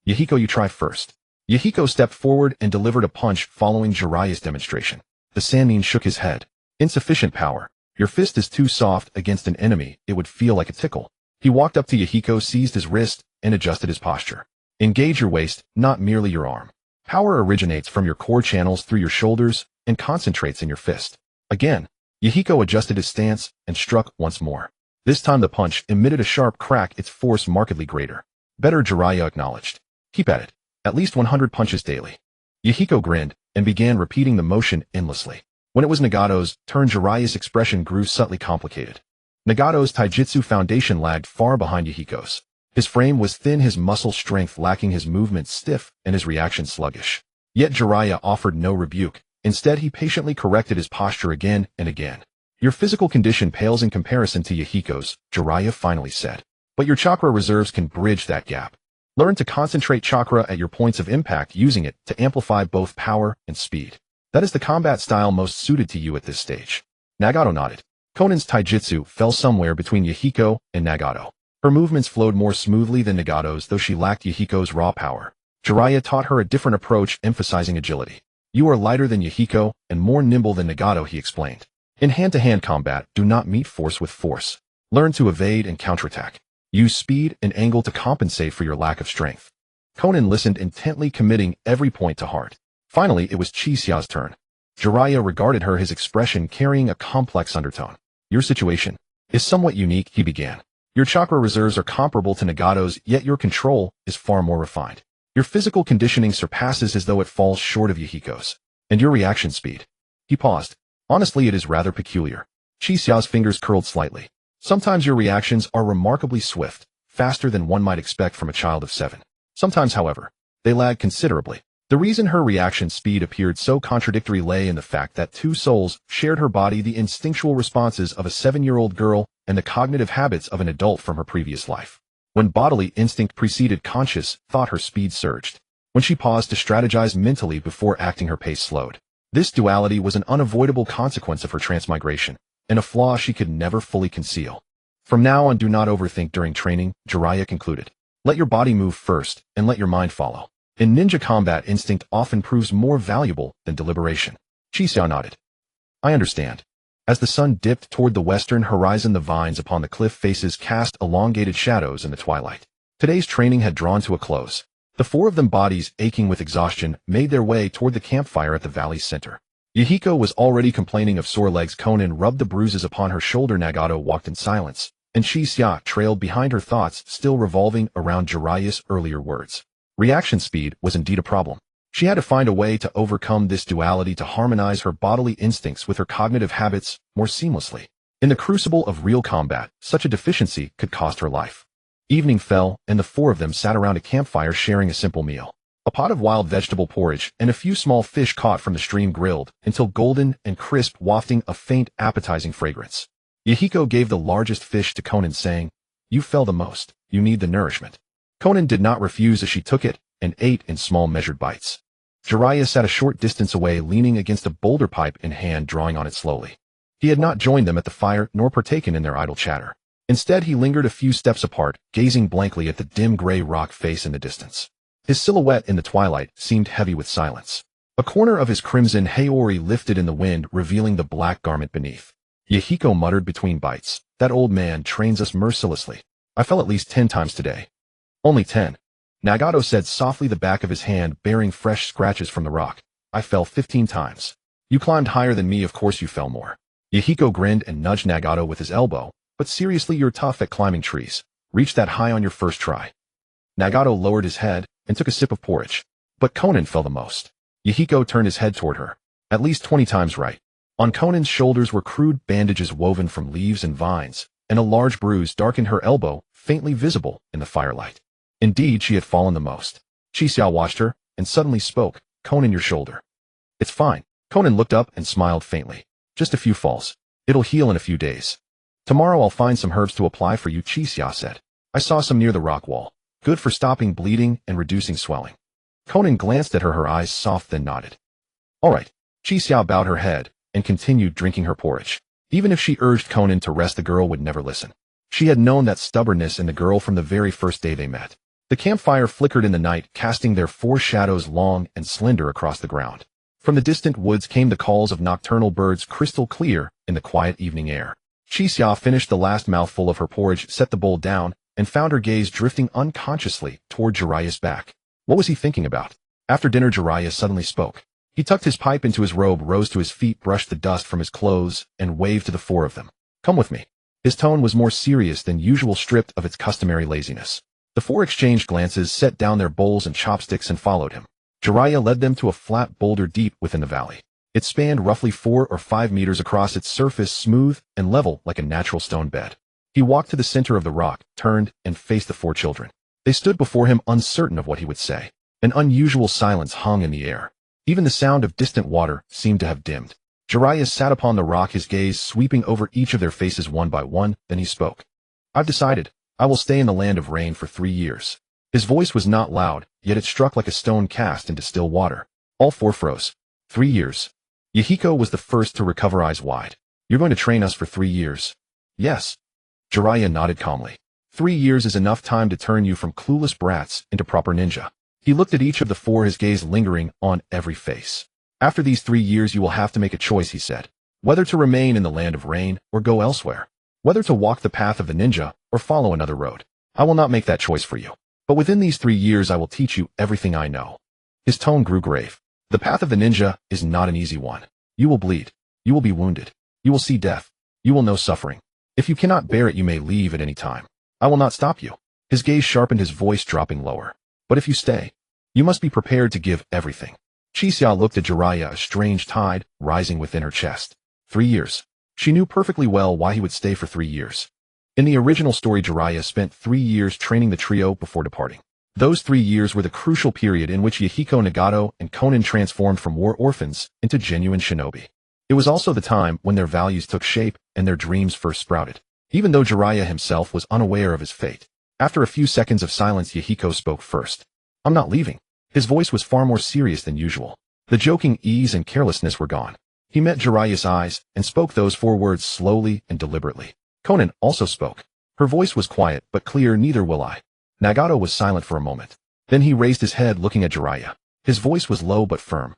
Yahiko, you try first. Yahiko stepped forward and delivered a punch following Jiraiya's demonstration. The Sannin shook his head. Insufficient power. Your fist is too soft. Against an enemy, it would feel like a tickle. He walked up to Yahiko, seized his wrist, and adjusted his posture. Engage your waist, not merely your arm. Power originates from your core channels through your shoulders and concentrates in your fist. Again, Yahiko adjusted his stance and struck once more. This time the punch emitted a sharp crack, its force markedly greater. Better, Jiraiya acknowledged. Keep at it. At least 100 punches daily. Yahiko grinned and began repeating the motion endlessly. When it was Nagato's turn, Jiraiya's expression grew subtly complicated. Nagato's taijutsu foundation lagged far behind Yahiko's. His frame was thin, his muscle strength lacking, his movements stiff, and his reaction sluggish. Yet Jiraiya offered no rebuke. Instead, he patiently corrected his posture again and again. Your physical condition pales in comparison to Yahiko's, Jiraiya finally said. But your chakra reserves can bridge that gap. Learn to concentrate chakra at your points of impact, using it to amplify both power and speed. That is the combat style most suited to you at this stage. Nagato nodded. Konan's taijutsu fell somewhere between Yahiko and Nagato. Her movements flowed more smoothly than Nagato's, though she lacked Yahiko's raw power. Jiraiya taught her a different approach, emphasizing agility. You are lighter than Yahiko and more nimble than Nagato, he explained. In hand-to-hand combat, do not meet force with force. Learn to evade and counterattack. Use speed and angle to compensate for your lack of strength. Konan listened intently, committing every point to heart. Finally, it was Chixia's turn. Jiraiya regarded her, his expression carrying a complex undertone. Your situation is somewhat unique, he began. Your chakra reserves are comparable to Nagato's, yet your control is far more refined. Your physical conditioning surpasses as though it falls short of Yahiko's. And your reaction speed. He paused. Honestly, it is rather peculiar. Chixia's fingers curled slightly. Sometimes your reactions are remarkably swift, faster than one might expect from a child of 7. Sometimes, however, they lag considerably. The reason her reaction speed appeared so contradictory lay in the fact that two souls shared her body, the instinctual responses of a 7-year-old girl and the cognitive habits of an adult from her previous life. When bodily instinct preceded conscious thought, her speed surged. When she paused to strategize mentally before acting, her pace slowed. This duality was an unavoidable consequence of her transmigration, and a flaw she could never fully conceal. From now on, do not overthink during training, Jiraiya concluded. Let your body move first, and let your mind follow. In ninja combat, instinct often proves more valuable than deliberation. Chixiao nodded. I understand. As the sun dipped toward the western horizon, the vines upon the cliff faces cast elongated shadows in the twilight. Today's training had drawn to a close. The four of them, bodies aching with exhaustion, made their way toward the campfire at the valley's center. Yahiko was already complaining of sore legs. Konan rubbed the bruises upon her shoulder. Nagato walked in silence, and Chixiao trailed behind, her thoughts still revolving around Jiraiya's earlier words. Reaction speed was indeed a problem. She had to find a way to overcome this duality, to harmonize her bodily instincts with her cognitive habits more seamlessly. In the crucible of real combat, such a deficiency could cost her life. Evening fell, and the four of them sat around a campfire sharing a simple meal. A pot of wild vegetable porridge and a few small fish caught from the stream grilled until golden and crisp, wafting a faint, appetizing fragrance. Yahiko gave the largest fish to Konan, saying, "You fell the most. You need the nourishment." Konan did not refuse as she took it and ate in small measured bites. Jiraiya sat a short distance away, leaning against a boulder, pipe in hand, drawing on it slowly. He had not joined them at the fire nor partaken in their idle chatter. Instead, he lingered a few steps apart, gazing blankly at the dim gray rock face in the distance. His silhouette in the twilight seemed heavy with silence. A corner of his crimson haori lifted in the wind, revealing the black garment beneath. Yahiko muttered between bites, "That old man trains us mercilessly. I fell at least 10 times today." "Only 10. Nagato said softly, the back of his hand bearing fresh scratches from the rock. "I fell 15 times. You climbed higher than me, of course you fell more." Yahiko grinned and nudged Nagato with his elbow. "But seriously, you're tough at climbing trees. Reach that high on your first try." Nagato lowered his head and took a sip of porridge. "But Konan fell the most." Yahiko turned his head toward her. "At least 20 times right." On Konan's shoulders were crude bandages woven from leaves and vines, and a large bruise darkened her elbow, faintly visible in the firelight. Indeed, she had fallen the most. Chixiao watched her and suddenly spoke. "Konan, your shoulder." "It's fine." Konan looked up and smiled faintly. "Just a few falls. It'll heal in a few days." "Tomorrow I'll find some herbs to apply for you," Chixiao said. "I saw some near the rock wall. Good for stopping bleeding and reducing swelling." Konan glanced at her, her eyes soft, then nodded. "All right." Chixiao bowed her head and continued drinking her porridge. Even if she urged Konan to rest, the girl would never listen. She had known that stubbornness in the girl from the very first day they met. The campfire flickered in the night, casting their 4 shadows long and slender across the ground. From the distant woods came the calls of nocturnal birds, crystal clear in the quiet evening air. Chixiao finished the last mouthful of her porridge, set the bowl down, and found her gaze drifting unconsciously toward Jiraiya's back. What was he thinking about? After dinner, Jiraiya suddenly spoke. He tucked his pipe into his robe, rose to his feet, brushed the dust from his clothes, and waved to the 4 of them. "Come with me." His tone was more serious than usual, stripped of its customary laziness. The 4 exchanged glances, set down their bowls and chopsticks, and followed him. Jiraiya led them to a flat boulder deep within the valley. It spanned roughly 4 or 5 meters across, its surface smooth and level like a natural stone bed. He walked to the center of the rock, turned, and faced the 4 children. They stood before him, uncertain of what he would say. An unusual silence hung in the air. Even the sound of distant water seemed to have dimmed. Jiraiya sat upon the rock, his gaze sweeping over each of their faces one by one. Then he spoke. "I've decided. I will stay in the land of rain for 3 years." His voice was not loud, yet it struck like a stone cast into still water. All 4 froze. 3 years. Yahiko was the first to recover, eyes wide. "You're going to train us for 3 years?" "Yes." Jiraiya nodded calmly. 3 years is enough time to turn you from clueless brats into proper ninja." He looked at each of the 4, his gaze lingering on every face. "After these 3 years, you will have to make a choice," he said. "Whether to remain in the land of rain or go elsewhere. Whether to walk the path of the ninja or follow another road. I will not make that choice for you. But within these 3 years, I will teach you everything I know." His tone grew grave. "The path of the ninja is not an easy one. You will bleed. You will be wounded. You will see death. You will know suffering. If you cannot bear it, you may leave at any time. I will not stop you." His gaze sharpened, his voice dropping lower. "But if you stay, you must be prepared to give everything." Chixiao looked at Jiraiya, a strange tide rising within her chest. 3 years. She knew perfectly well why he would stay for 3 years. In the original story, Jiraiya spent 3 years training the trio before departing. Those 3 years were the crucial period in which Yahiko, Nagato, and Konan transformed from war orphans into genuine shinobi. It was also the time when their values took shape and their dreams first sprouted, even though Jiraiya himself was unaware of his fate. After a few seconds of silence, Yahiko spoke first. "I'm not leaving." His voice was far more serious than usual. The joking ease and carelessness were gone. He met Jiraiya's eyes and spoke those 4 words slowly and deliberately. Konan also spoke. Her voice was quiet but clear. "Neither will I." Nagato was silent for a moment. Then he raised his head, looking at Jiraiya. His voice was low but firm.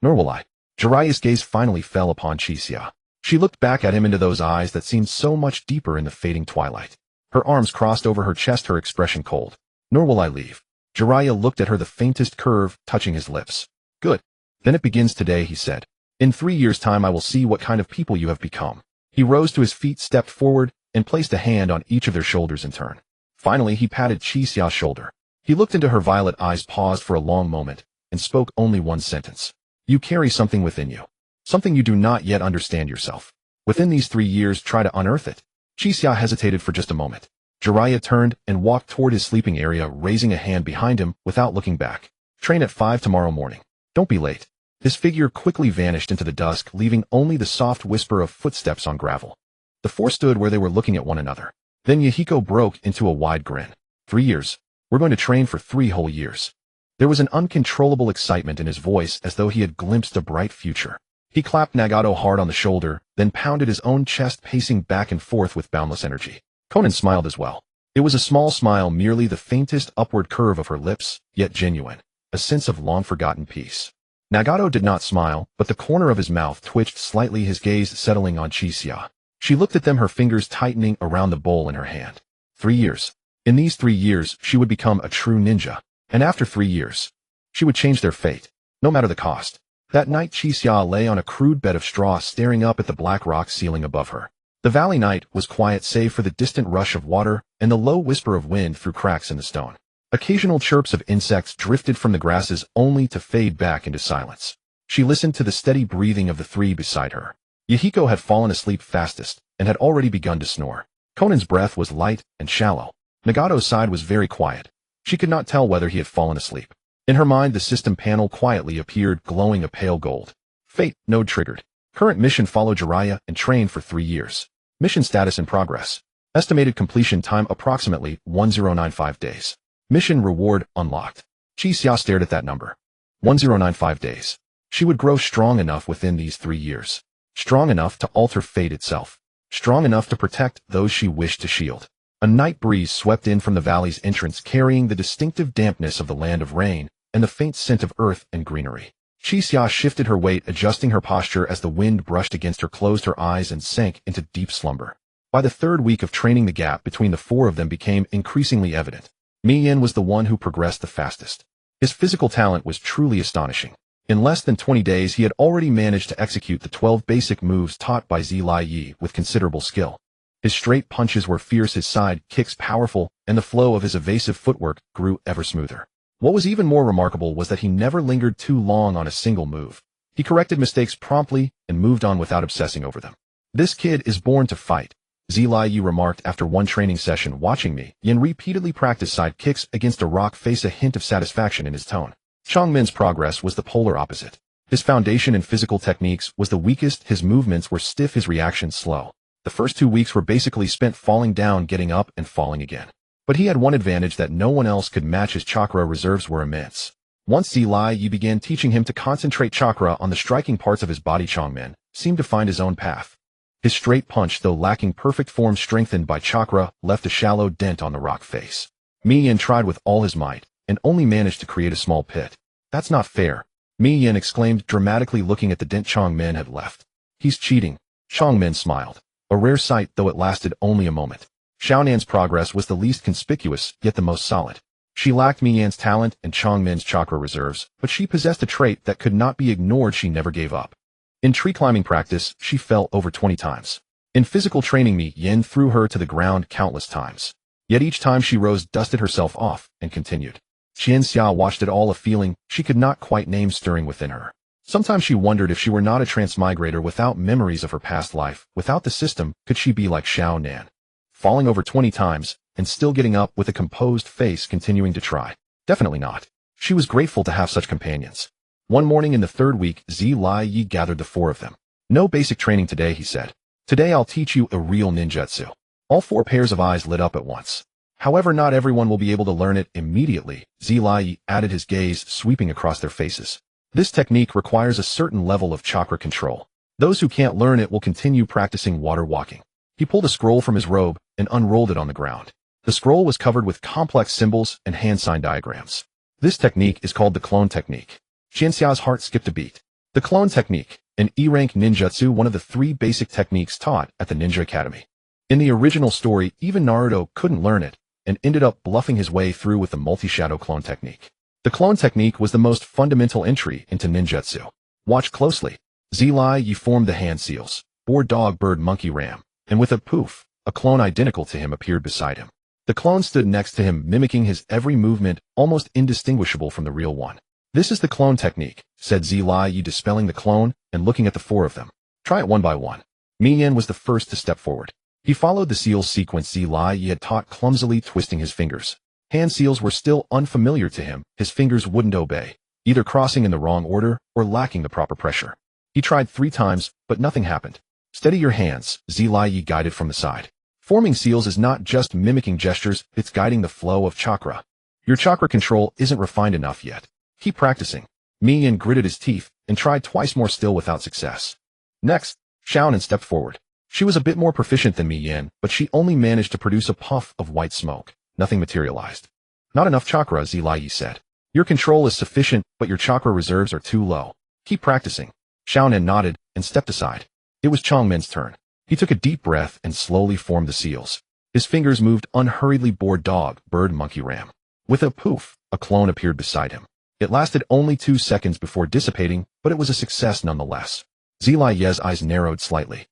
"Nor will I." Jiraiya's gaze finally fell upon Chixia. She looked back at him into those eyes that seemed so much deeper in the fading twilight. Her arms crossed over her chest, her expression cold. "Nor will I leave." Jiraiya looked at her, the faintest curve touching his lips. "Good. Then it begins today," he said. "In 3 years' time I will see what kind of people you have become." He rose to his feet, stepped forward, and placed a hand on each of their shoulders in turn. Finally, he patted Chixia's shoulder. He looked into her violet eyes, paused for a long moment, and spoke only one sentence. "You carry something within you. Something you do not yet understand yourself. Within these 3 years, try to unearth it." Chixia hesitated for just a moment. Jiraiya turned and walked toward his sleeping area, raising a hand behind him without looking back. "Train at 5 tomorrow morning. Don't be late." His figure quickly vanished into the dusk, leaving only the soft whisper of footsteps on gravel. The 4 stood where they were, looking at one another. Then Yahiko broke into a wide grin. 3 years. We're going to train for 3 whole years. There was an uncontrollable excitement in his voice, as though he had glimpsed a bright future. He clapped Nagato hard on the shoulder, then pounded his own chest, pacing back and forth with boundless energy. Konan smiled as well. It was a small smile, merely the faintest upward curve of her lips, yet genuine, a sense of long-forgotten peace. Nagato did not smile, but the corner of his mouth twitched slightly, his gaze settling on Chixia. She looked at them, her fingers tightening around the bowl in her hand. 3 years. In these 3 years, she would become a true ninja. And after 3 years, she would change their fate, no matter the cost. That night, Chixia lay on a crude bed of straw, staring up at the black rock ceiling above her. The valley night was quiet, save for the distant rush of water and the low whisper of wind through cracks in the stone. Occasional chirps of insects drifted from the grasses, only to fade back into silence. She listened to the steady breathing of the 3 beside her. Yahiko had fallen asleep fastest and had already begun to snore. Konan's breath was light and shallow. Nagato's side was very quiet. She could not tell whether he had fallen asleep. In her mind, the system panel quietly appeared, glowing a pale gold. Fate node triggered. Current mission: follow Jiraiya and train for 3 years. Mission status in progress. Estimated completion time approximately 1095 days. Mission reward unlocked. Chixia stared at that number. 1095 days. She would grow strong enough within these 3 years. Strong enough to alter fate itself. Strong enough to protect those she wished to shield. A night breeze swept in from the valley's entrance, carrying the distinctive dampness of the land of rain and the faint scent of earth and greenery. Chixia shifted her weight, adjusting her posture as the wind brushed against her, closed her eyes, and sank into deep slumber. By the 3rd week of training, the gap between the 4 of them became increasingly evident. Mi-yen was the one who progressed the fastest. His physical talent was truly astonishing. In less than 20 days, he had already managed to execute the 12 basic moves taught by Zilai with considerable skill. His straight punches were fierce, his side kicks powerful, and the flow of his evasive footwork grew ever smoother. What was even more remarkable was that he never lingered too long on a single move. He corrected mistakes promptly and moved on without obsessing over them. "This kid is born to fight," Zilai remarked after one training session. Watching Mi-yen repeatedly practice side kicks against a rock face, a hint of satisfaction in his tone. Changmin's progress was the polar opposite. His foundation in physical techniques was the weakest, his movements were stiff, his reactions slow. The first 2 weeks were basically spent falling down, getting up, and falling again. But he had one advantage that no one else could match: his chakra reserves were immense. Once Zilai began teaching him to concentrate chakra on the striking parts of his body, Changmin seemed to find his own path. His straight punch, though lacking perfect form strengthened by chakra, left a shallow dent on the rock face. Mi-yen tried with all his might, and only managed to create a small pit. "That's not fair," Mi-yen exclaimed, dramatically looking at the dent Changmin had left. "He's cheating." Changmin smiled. A rare sight, though it lasted only a moment. Xiaonan's progress was the least conspicuous, yet the most solid. She lacked Mi-yen's talent and Changmin's chakra reserves, but she possessed a trait that could not be ignored: she never gave up. In tree climbing practice, she fell over 20 times. In physical training, Mi-yen threw her to the ground countless times. Yet each time she rose, dusted herself off, and continued. Xianxia watched it all, a feeling she could not quite name stirring within her. Sometimes she wondered if she were not a transmigrator without memories of her past life. Without the system, could she be like Xiaonan? Falling over 20 times, and still getting up with a composed face, continuing to try. Definitely not. She was grateful to have such companions. One morning in the third week, Yi gathered the four of them. No basic training today, he said. Today I'll teach you a real ninjutsu. All four pairs of eyes lit up at once. However, not everyone will be able to learn it immediately. Yi added, his gaze sweeping across their faces. This technique requires a certain level of chakra control. Those who can't learn it will continue practicing water walking. He pulled a scroll from his robe and unrolled it on the ground. The scroll was covered with complex symbols and hand sign diagrams. This technique is called the clone technique. Qianxia's heart skipped a beat. The clone technique, an E-rank ninjutsu, one of the 3 basic techniques taught at the Ninja Academy. In the original story, even Naruto couldn't learn it and ended up bluffing his way through with the multi-shadow clone technique. The clone technique was the most fundamental entry into ninjutsu. Watch closely. Yi formed the hand seals, boar, dog, bird, monkey, ram, and with a poof, a clone identical to him appeared beside him. The clone stood next to him, mimicking his every movement, almost indistinguishable from the real one. This is the clone technique, said Yi, dispelling the clone and looking at the 4 of them. Try it one by one. Miyan was the first to step forward. He followed the seals sequence Yi had taught, clumsily twisting his fingers. Hand seals were still unfamiliar to him. His fingers wouldn't obey, either crossing in the wrong order or lacking the proper pressure. He tried 3 times, but nothing happened. Steady your hands, Yi guided from the side. Forming seals is not just mimicking gestures, it's guiding the flow of chakra. Your chakra control isn't refined enough yet. Keep practicing. Miyan gritted his teeth and tried twice more, still without success. Next, Xiaonan stepped forward. She was a bit more proficient than Miyan, but she only managed to produce a puff of white smoke. Nothing materialized. Not enough chakra, Yi said. Your control is sufficient, but your chakra reserves are too low. Keep practicing. Xiaonan nodded and stepped aside. It was Chongmen's turn. He took a deep breath and slowly formed the seals. His fingers moved unhurriedly, boar, dog, bird, monkey, ram. With a poof, a clone appeared beside him. It lasted only 2 seconds before dissipating, but it was a success nonetheless. Yi's eyes narrowed slightly.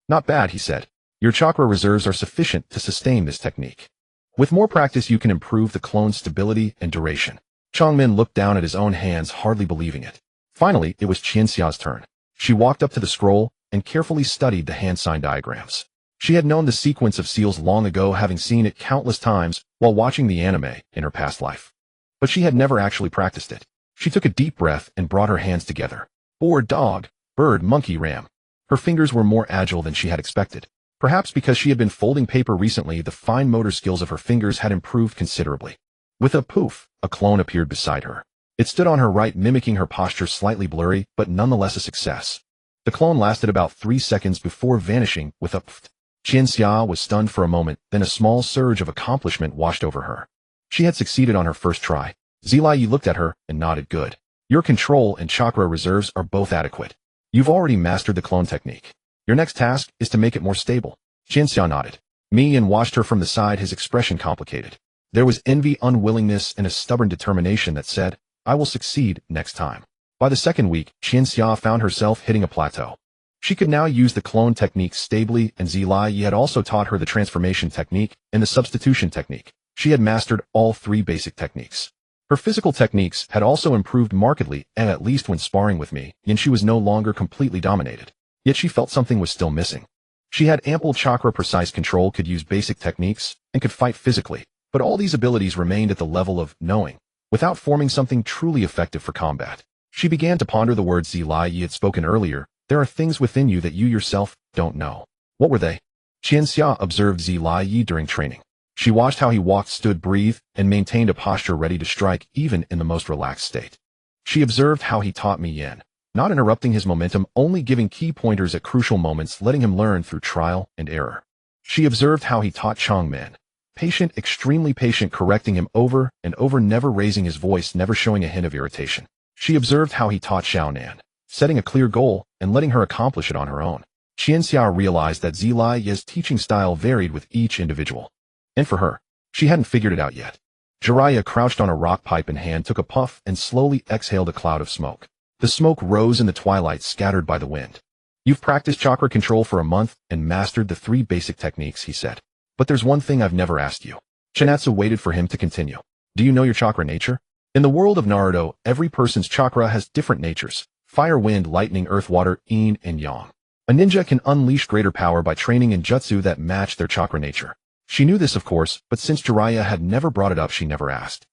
Not bad, he said. Your chakra reserves are sufficient to sustain this technique. With more practice you can improve the clone's stability and duration. Chongmen looked down at his own hands, hardly believing it. Finally, it was Qianxia's turn. She walked up to the scroll and carefully studied the hand sign diagrams. She had known the sequence of seals long ago, having seen it countless times while watching the anime in her past life. But she had never actually practiced it. She took a deep breath and brought her hands together. Boar, dog, bird, monkey, ram. Her fingers were more agile than she had expected. Perhaps because she had been folding paper recently, the fine motor skills of her fingers had improved considerably. With a poof, a clone appeared beside her. It stood on her right, mimicking her posture, slightly blurry, but nonetheless a success. The clone lasted about 3 seconds before vanishing with a pfft. Qianxia was stunned for a moment, then a small surge of accomplishment washed over her. She had succeeded on her first try. Yi looked at her and nodded. Good. Your control and chakra reserves are both adequate. You've already mastered the clone technique. Your next task is to make it more stable. Qianxia nodded. Miyan watched her from the side, his expression complicated. There was envy, unwillingness, and a stubborn determination that said, I will succeed next time. By the second week, Qianxia found herself hitting a plateau. She could now use the clone technique stably, and Yi had also taught her the transformation technique and the substitution technique. She had mastered all 3 basic techniques. Her physical techniques had also improved markedly, and at least when sparring with me, and she was no longer completely dominated. Yet she felt something was still missing. She had ample chakra, precise control, could use basic techniques, and could fight physically, but all these abilities remained at the level of knowing, without forming something truly effective for combat. She began to ponder the words Yi had spoken earlier. There are things within you that you yourself don't know. What were they? Qianxia observed Yi during training. She watched how he walked, stood, breathed, and maintained a posture ready to strike even in the most relaxed state. She observed how he taught Miyan, not interrupting his momentum, only giving key pointers at crucial moments, letting him learn through trial and error. She observed how he taught Chongmen, patient, extremely patient, correcting him over and over, never raising his voice, never showing a hint of irritation. She observed how he taught Xiaonan, setting a clear goal and letting her accomplish it on her own. Qianxia realized that Yi's teaching style varied with each individual. And for her, she hadn't figured it out yet. Jiraiya crouched on a rock, pipe in hand, took a puff and slowly exhaled a cloud of smoke. The smoke rose in the twilight, scattered by the wind. You've practiced chakra control for a month and mastered the 3 basic techniques, he said. But there's one thing I've never asked you. Chinatsu waited for him to continue. Do you know your chakra nature? In the world of Naruto, every person's chakra has different natures. Fire, wind, lightning, earth, water, yin and yang. A ninja can unleash greater power by training in jutsu that match their chakra nature. She knew this, of course, but since Jiraiya had never brought it up, she never asked.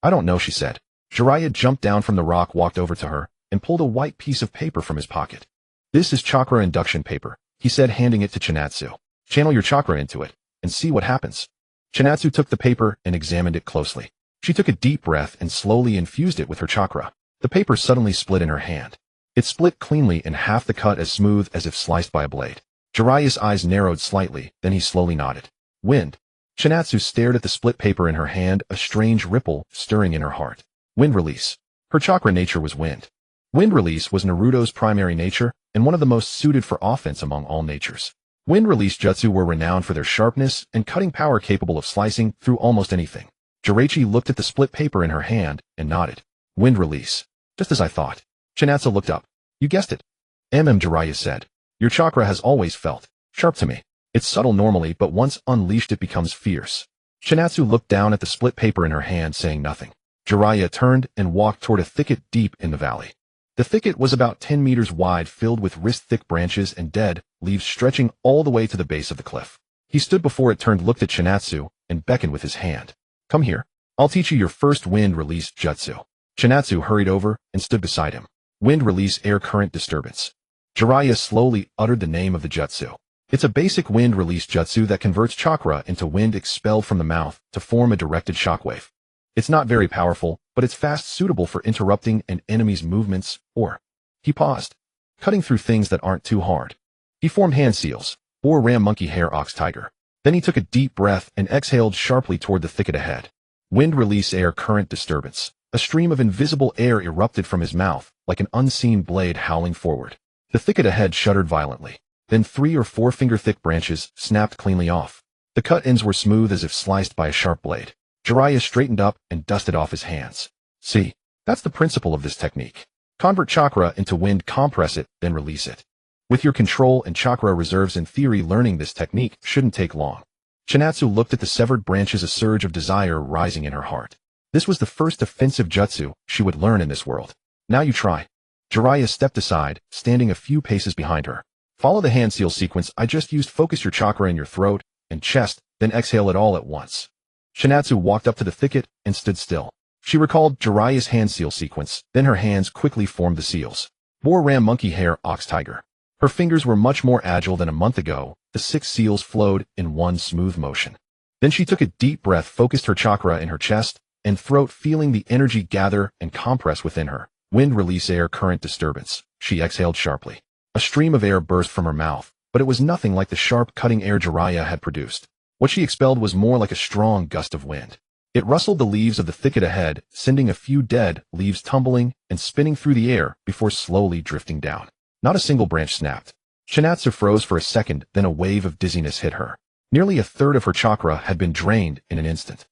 I don't know, she said. Jiraiya jumped down from the rock, walked over to her, and pulled a white piece of paper from his pocket. This is chakra induction paper, he said, handing it to Chinatsu. Channel your chakra into it, and see what happens. Chinatsu took the paper and examined it closely. She took a deep breath and slowly infused it with her chakra. The paper suddenly split in her hand. It split cleanly in half, the cut as smooth as if sliced by a blade. Jiraiya's eyes narrowed slightly, then he slowly nodded. Wind. Chinatsu stared at the split paper in her hand, a strange ripple stirring in her heart. Wind release. Her chakra nature was wind. Wind release was Naruto's primary nature, and one of the most suited for offense among all natures. Wind release jutsu were renowned for their sharpness and cutting power, capable of slicing through almost anything. Jiraiya looked at the split paper in her hand and nodded. Wind release. Just as I thought. Chinatsu looked up. You guessed it. Jiraiya said. Your chakra has always felt sharp to me. It's subtle normally, but once unleashed it becomes fierce. Chinatsu looked down at the split paper in her hand, saying nothing. Jiraiya turned and walked toward a thicket deep in the valley. The thicket was about 10 meters wide, filled with wrist-thick branches and dead leaves stretching all the way to the base of the cliff. He stood before it, turned, looked at Chinatsu, and beckoned with his hand. Come here. I'll teach you your first wind release jutsu. Chinatsu hurried over and stood beside him. Wind release air current disturbance. Jiraiya slowly uttered the name of the jutsu. It's a basic wind release jutsu that converts chakra into wind expelled from the mouth to form a directed shockwave. It's not very powerful, but it's fast, suitable for interrupting an enemy's movements, or... He paused, cutting through things that aren't too hard. He formed hand seals, boar, ram, monkey, hare, ox, tiger. Then he took a deep breath and exhaled sharply toward the thicket ahead. Wind release air current disturbance. A stream of invisible air erupted from his mouth, like an unseen blade howling forward. The thicket ahead shuddered violently. Then 3 or 4 finger-thick branches snapped cleanly off. The cut ends were smooth as if sliced by a sharp blade. Jiraiya straightened up and dusted off his hands. See, that's the principle of this technique. Convert chakra into wind, compress it, then release it. With your control and chakra reserves, in theory, learning this technique shouldn't take long. Chinatsu looked at the severed branches, a surge of desire rising in her heart. This was the first offensive jutsu she would learn in this world. Now you try. Jiraiya stepped aside, standing a few paces behind her. Follow the hand seal sequence I just used. Focus your chakra in your throat and chest, then exhale it all at once. Chinatsu walked up to the thicket and stood still. She recalled Jiraiya's hand seal sequence, then her hands quickly formed the seals. Boar, ram, monkey, hare, ox, tiger. Her fingers were much more agile than a month ago. The 6 seals flowed in one smooth motion. Then she took a deep breath, focused her chakra in her chest and throat, feeling the energy gather and compress within her. Wind release air current disturbance. She exhaled sharply. A stream of air burst from her mouth, but it was nothing like the sharp, cutting air Jiraiya had produced. What she expelled was more like a strong gust of wind. It rustled the leaves of the thicket ahead, sending a few dead leaves tumbling and spinning through the air before slowly drifting down. Not a single branch snapped. Chinatsu froze for a second, then a wave of dizziness hit her. Nearly a third of her chakra had been drained in an instant.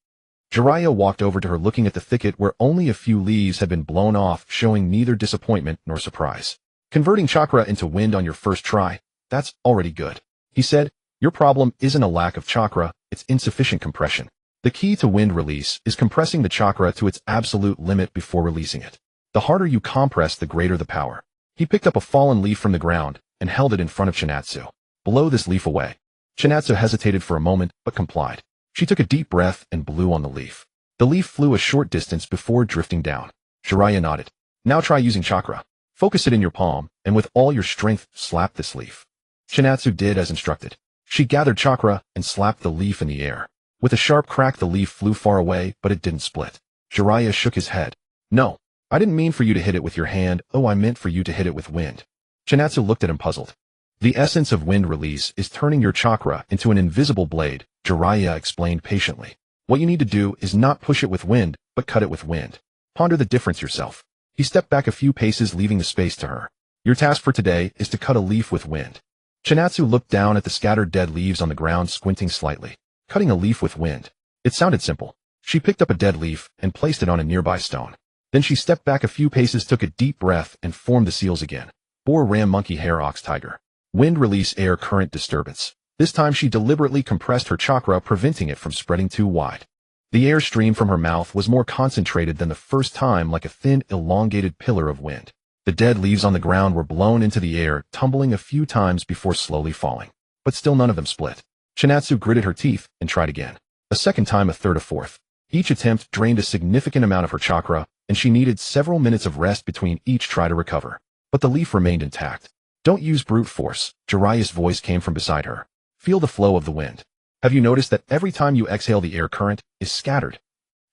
Jiraiya walked over to her, looking at the thicket where only a few leaves had been blown off, showing neither disappointment nor surprise. Converting chakra into wind on your first try, that's already good. He said, your problem isn't a lack of chakra, it's insufficient compression. The key to wind release is compressing the chakra to its absolute limit before releasing it. The harder you compress, the greater the power. He picked up a fallen leaf from the ground and held it in front of Chinatsu. Blow this leaf away. Chinatsu hesitated for a moment, but complied. She took a deep breath and blew on the leaf. The leaf flew a short distance before drifting down. Jiraiya nodded. Now try using chakra. Focus it in your palm, and with all your strength, slap this leaf. Chinatsu did as instructed. She gathered chakra and slapped the leaf in the air. With a sharp crack, the leaf flew far away, but it didn't split. Jiraiya shook his head. No, I didn't mean for you to hit it with your hand. Oh, I meant for you to hit it with wind. Chinatsu looked at him, puzzled. The essence of wind release is turning your chakra into an invisible blade, Jiraiya explained patiently. What you need to do is not push it with wind, but cut it with wind. Ponder the difference yourself. He stepped back a few paces, leaving the space to her. Your task for today is to cut a leaf with wind. Chinatsu looked down at the scattered dead leaves on the ground, squinting slightly. Cutting a leaf with wind. It sounded simple. She picked up a dead leaf and placed it on a nearby stone. Then she stepped back a few paces, took a deep breath, and formed the seals again. Boar, ram, monkey, hare, ox, tiger. Wind release air current disturbance. This time she deliberately compressed her chakra, preventing it from spreading too wide. The air stream from her mouth was more concentrated than the first time, like a thin, elongated pillar of wind. The dead leaves on the ground were blown into the air, tumbling a few times before slowly falling. But still none of them split. Chinatsu gritted her teeth and tried again. A second time, a third, a fourth. Each attempt drained a significant amount of her chakra, and she needed several minutes of rest between each try to recover. But the leaf remained intact. Don't use brute force, Jiraiya's voice came from beside her. Feel the flow of the wind. Have you noticed that every time you exhale the air current is scattered?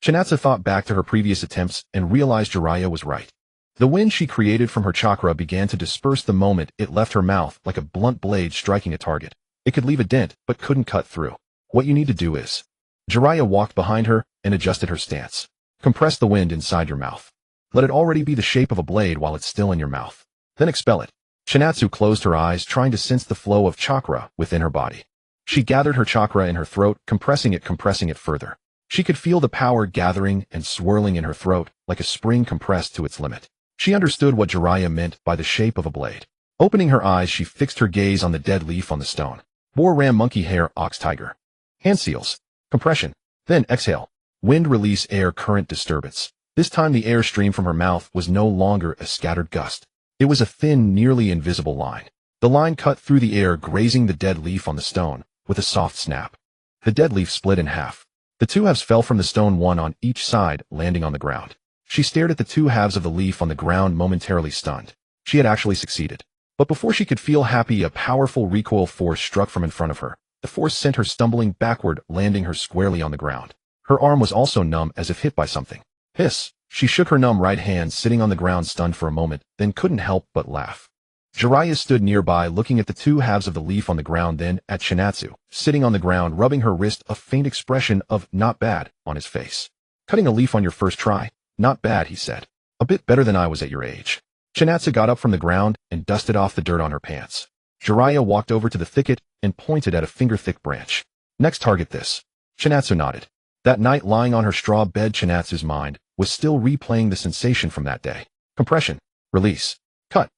Chinatsu thought back to her previous attempts and realized Jiraiya was right. The wind she created from her chakra began to disperse the moment it left her mouth like a blunt blade striking a target. It could leave a dent, but couldn't cut through. What you need to do is... Jiraiya walked behind her and adjusted her stance. Compress the wind inside your mouth. Let it already be the shape of a blade while it's still in your mouth. Then expel it. Chinatsu closed her eyes, trying to sense the flow of chakra within her body. She gathered her chakra in her throat, compressing it further. She could feel the power gathering and swirling in her throat, like a spring compressed to its limit. She understood what Jiraiya meant by the shape of a blade. Opening her eyes, she fixed her gaze on the dead leaf on the stone. Boar, ram, monkey, hare, ox, tiger. Hand seals. Compression. Then exhale. Wind, release, air, current, disturbance. This time the air stream from her mouth was no longer a scattered gust. It was a thin, nearly invisible line. The line cut through the air, grazing the dead leaf on the stone, with a soft snap. The dead leaf split in half. The two halves fell from the stone, one on each side, landing on the ground. She stared at the two halves of the leaf on the ground, momentarily stunned. She had actually succeeded. But before she could feel happy, a powerful recoil force struck from in front of her. The force sent her stumbling backward, landing her squarely on the ground. Her arm was also numb, as if hit by something. Hiss! She shook her numb right hand, sitting on the ground stunned for a moment, then couldn't help but laugh. Jiraiya stood nearby, looking at the two halves of the leaf on the ground, then at Chinatsu, sitting on the ground, rubbing her wrist, a faint expression of "not bad" on his face. Cutting a leaf on your first try? Not bad, he said. A bit better than I was at your age. Chinatsu got up from the ground and dusted off the dirt on her pants. Jiraiya walked over to the thicket and pointed at a finger-thick branch. Next, target this. Chinatsu nodded. That night, lying on her straw bed, Chinatsu's mind was still replaying the sensation from that day. Compression. Release. Cut.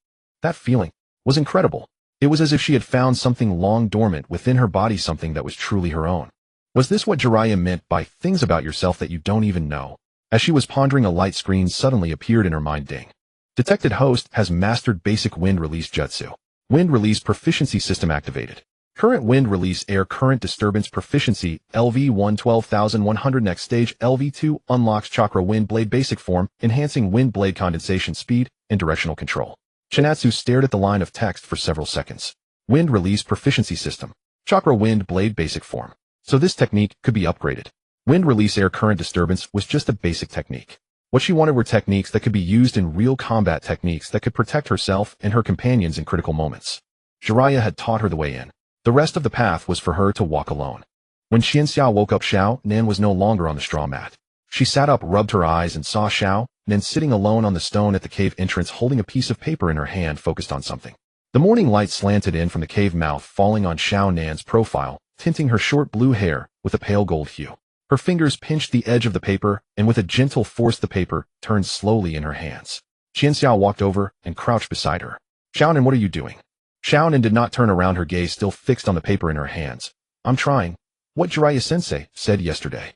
That feeling was incredible. It was as if she had found something long dormant within her body, something that was truly her own. Was this what Jiraiya meant by things about yourself that you don't even know? As she was pondering, a light screen suddenly appeared in her mind. Ding. Detected host has mastered basic wind release jutsu. Wind release proficiency system activated. Current wind release air current disturbance proficiency LV1 12100. Next stage LV2 unlocks chakra wind blade basic form, enhancing wind blade condensation speed and directional control. Chinatsu stared at the line of text for several seconds. Wind release proficiency system. Chakra wind blade basic form. So this technique could be upgraded. Wind release air current disturbance was just a basic technique. What she wanted were techniques that could be used in real combat, techniques that could protect herself and her companions in critical moments. Jiraiya had taught her the way in. The rest of the path was for her to walk alone. When Xianxia woke up, Xiao Nan was no longer on the straw mat. She sat up, rubbed her eyes, and saw Xiao Nan sitting alone on the stone at the cave entrance, holding a piece of paper in her hand, focused on something. The morning light slanted in from the cave mouth, falling on Xiao Nan's profile, tinting her short blue hair with a pale gold hue. Her fingers pinched the edge of the paper, and with a gentle force the paper turned slowly in her hands. Xianxia walked over and crouched beside her. Xiao Nan, what are you doing? Xiao Nan did not turn around, her gaze still fixed on the paper in her hands. I'm trying. What Jiraiya-sensei said yesterday.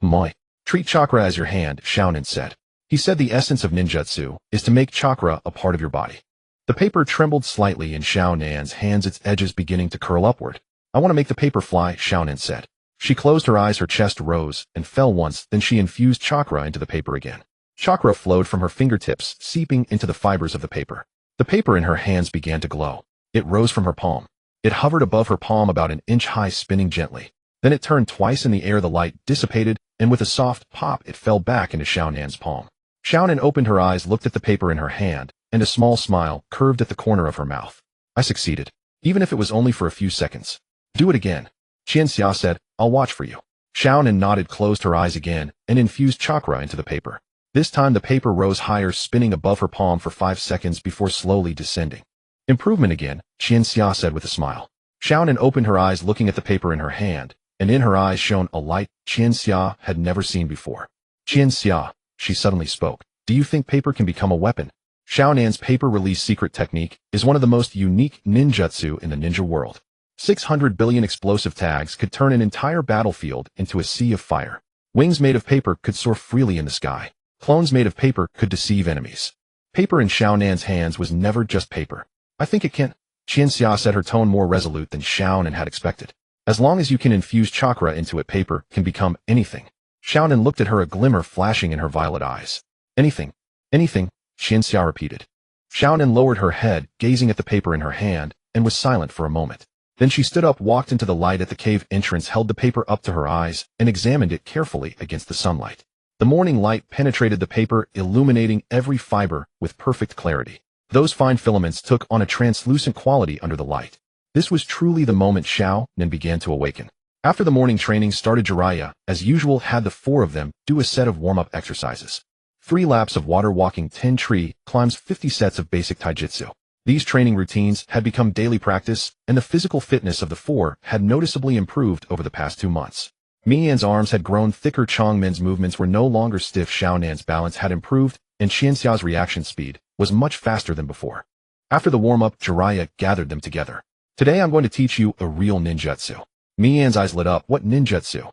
Moi. Treat chakra as your hand, Xiao Nan said. He said the essence of ninjutsu is to make chakra a part of your body. The paper trembled slightly in Xiao Nan's hands, its edges beginning to curl upward. I want to make the paper fly, Xiao Nan said. She closed her eyes, her chest rose and fell once, then she infused chakra into the paper again. Chakra flowed from her fingertips, seeping into the fibers of the paper. The paper in her hands began to glow. It rose from her palm. It hovered above her palm about an inch high, spinning gently. Then it turned twice in the air, the light dissipated, and with a soft pop it fell back into Xiao Nan's palm. Xiao Nan opened her eyes, looked at the paper in her hand, and a small smile curved at the corner of her mouth. I succeeded. Even if it was only for a few seconds. Do it again. Xianxia said, I'll watch for you. Xiao Nan nodded, closed her eyes again, and infused chakra into the paper. This time the paper rose higher, spinning above her palm for 5 seconds before slowly descending. Improvement again, Xianxia said with a smile. Xiao Nan opened her eyes, looking at the paper in her hand, and in her eyes shone a light Xianxia had never seen before. Xianxia, she suddenly spoke, do you think paper can become a weapon? Xiao Nan's paper release secret technique is one of the most unique ninjutsu in the ninja world. 600 billion explosive tags could turn an entire battlefield into a sea of fire. Wings made of paper could soar freely in the sky. Clones made of paper could deceive enemies. Paper in Xiao Nan's hands was never just paper. I think it can. Xianxia said, her tone more resolute than Xiao Nan had expected. As long as you can infuse chakra into it, paper can become anything. Xiaonan looked at her, a glimmer flashing in her violet eyes. Anything. Anything, Xianxia repeated. Xiaonan lowered her head, gazing at the paper in her hand, and was silent for a moment. Then she stood up, walked into the light at the cave entrance, held the paper up to her eyes, and examined it carefully against the sunlight. The morning light penetrated the paper, illuminating every fiber with perfect clarity. Those fine filaments took on a translucent quality under the light. This was truly the moment Xiaonan began to awaken. After the morning training started, Jiraiya, as usual, had the four of them do a set of warm-up exercises. 3 laps of water walking, 10 tree climbs, 50 sets of basic taijutsu. These training routines had become daily practice, and the physical fitness of the four had noticeably improved over the past 2 months. Miyan's arms had grown thicker, Changmen's movements were no longer stiff, Xiaonan's balance had improved, and Xianxia's reaction speed was much faster than before. After the warm-up, Jiraiya gathered them together. Today I'm going to teach you a real ninjutsu. Miyan's eyes lit up. What ninjutsu?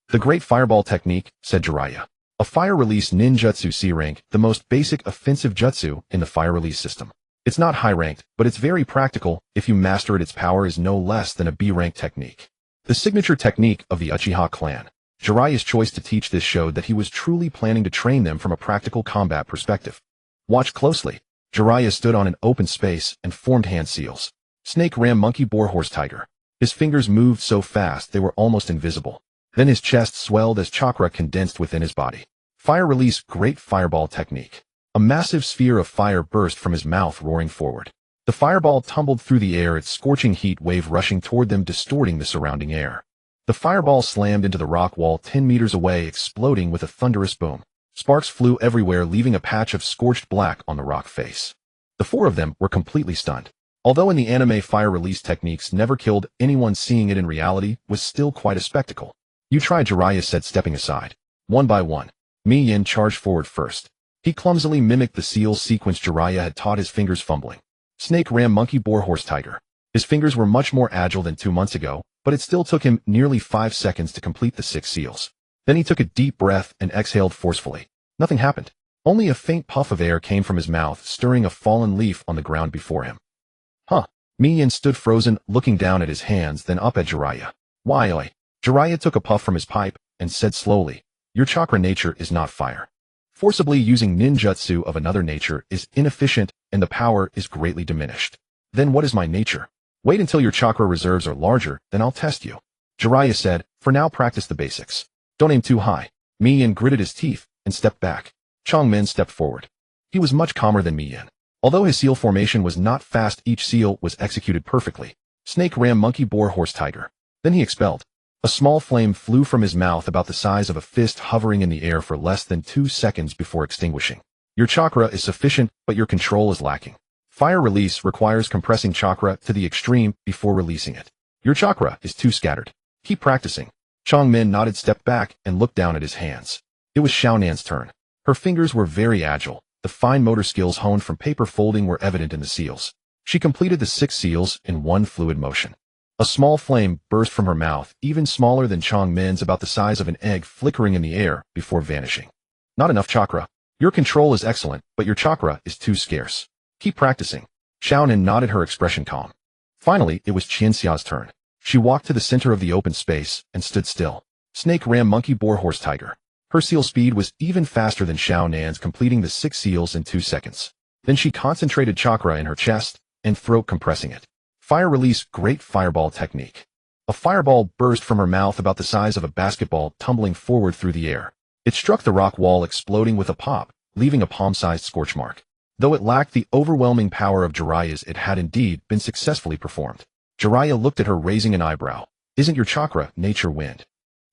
The great fireball technique, said Jiraiya. A fire-release ninjutsu C rank, the most basic offensive jutsu in the fire-release system. It's not high-ranked, but it's very practical. If you master it, its power is no less than a B-rank technique. The signature technique of the Uchiha clan. Jiraiya's choice to teach this showed that he was truly planning to train them from a practical combat perspective. Watch closely. Jiraiya stood on an open space and formed hand seals. Snake, ram, monkey, boar, horse, tiger. His fingers moved so fast they were almost invisible. Then his chest swelled as chakra condensed within his body. Fire release, great fireball technique. A massive sphere of fire burst from his mouth, roaring forward. The fireball tumbled through the air, its scorching heat wave rushing toward them, distorting the surrounding air. The fireball slammed into the rock wall 10 meters away, exploding with a thunderous boom. Sparks flew everywhere, leaving a patch of scorched black on the rock face. The four of them were completely stunned. Although in the anime, fire release techniques never killed anyone, seeing it in reality was still quite a spectacle. You try, Jiraiya said, stepping aside. One by one, Mi Yin charged forward first. He clumsily mimicked the seal sequence Jiraiya had taught, his fingers fumbling. Snake, ram, monkey, boar, horse, tiger. His fingers were much more agile than 2 months ago, but it still took him nearly 5 seconds to complete the 6 seals. Then he took a deep breath and exhaled forcefully. Nothing happened. Only a faint puff of air came from his mouth, stirring a fallen leaf on the ground before him. Huh. Mi Yin stood frozen, looking down at his hands, then up at Jiraiya. Why, oi? Jiraiya took a puff from his pipe and said slowly, your chakra nature is not fire. Forcibly using ninjutsu of another nature is inefficient and the power is greatly diminished. Then what is my nature? Wait until your chakra reserves are larger, then I'll test you. Jiraiya said, for now practice the basics. Don't aim too high. Mi Yin gritted his teeth and stepped back. Changmen stepped forward. He was much calmer than Mi Yin. Although his seal formation was not fast, each seal was executed perfectly. Snake, ram, monkey, boar, horse, tiger. Then he expelled. A small flame flew from his mouth about the size of a fist, hovering in the air for less than 2 seconds before extinguishing. Your chakra is sufficient, but your control is lacking. Fire release requires compressing chakra to the extreme before releasing it. Your chakra is too scattered. Keep practicing. Changmen nodded, stepped back, and looked down at his hands. It was Xiaonan's turn. Her fingers were very agile. The fine motor skills honed from paper folding were evident in the seals. She completed the 6 seals in one fluid motion. A small flame burst from her mouth, even smaller than Changmen's, about the size of an egg, flickering in the air before vanishing. Not enough chakra. Your control is excellent, but your chakra is too scarce. Keep practicing. Xiaonan nodded, her expression calm. Finally, it was Qianxia's turn. She walked to the center of the open space and stood still. Snake, ram, monkey, boar, horse, tiger. Her seal speed was even faster than Xiaonan's, completing the 6 seals in 2 seconds. Then she concentrated chakra in her chest and throat, compressing it. Fire release, great fireball technique. A fireball burst from her mouth about the size of a basketball, tumbling forward through the air. It struck the rock wall, exploding with a pop, leaving a palm-sized scorch mark. Though it lacked the overwhelming power of Jiraiya's, it had indeed been successfully performed. Jiraiya looked at her, raising an eyebrow. Isn't your chakra nature wind?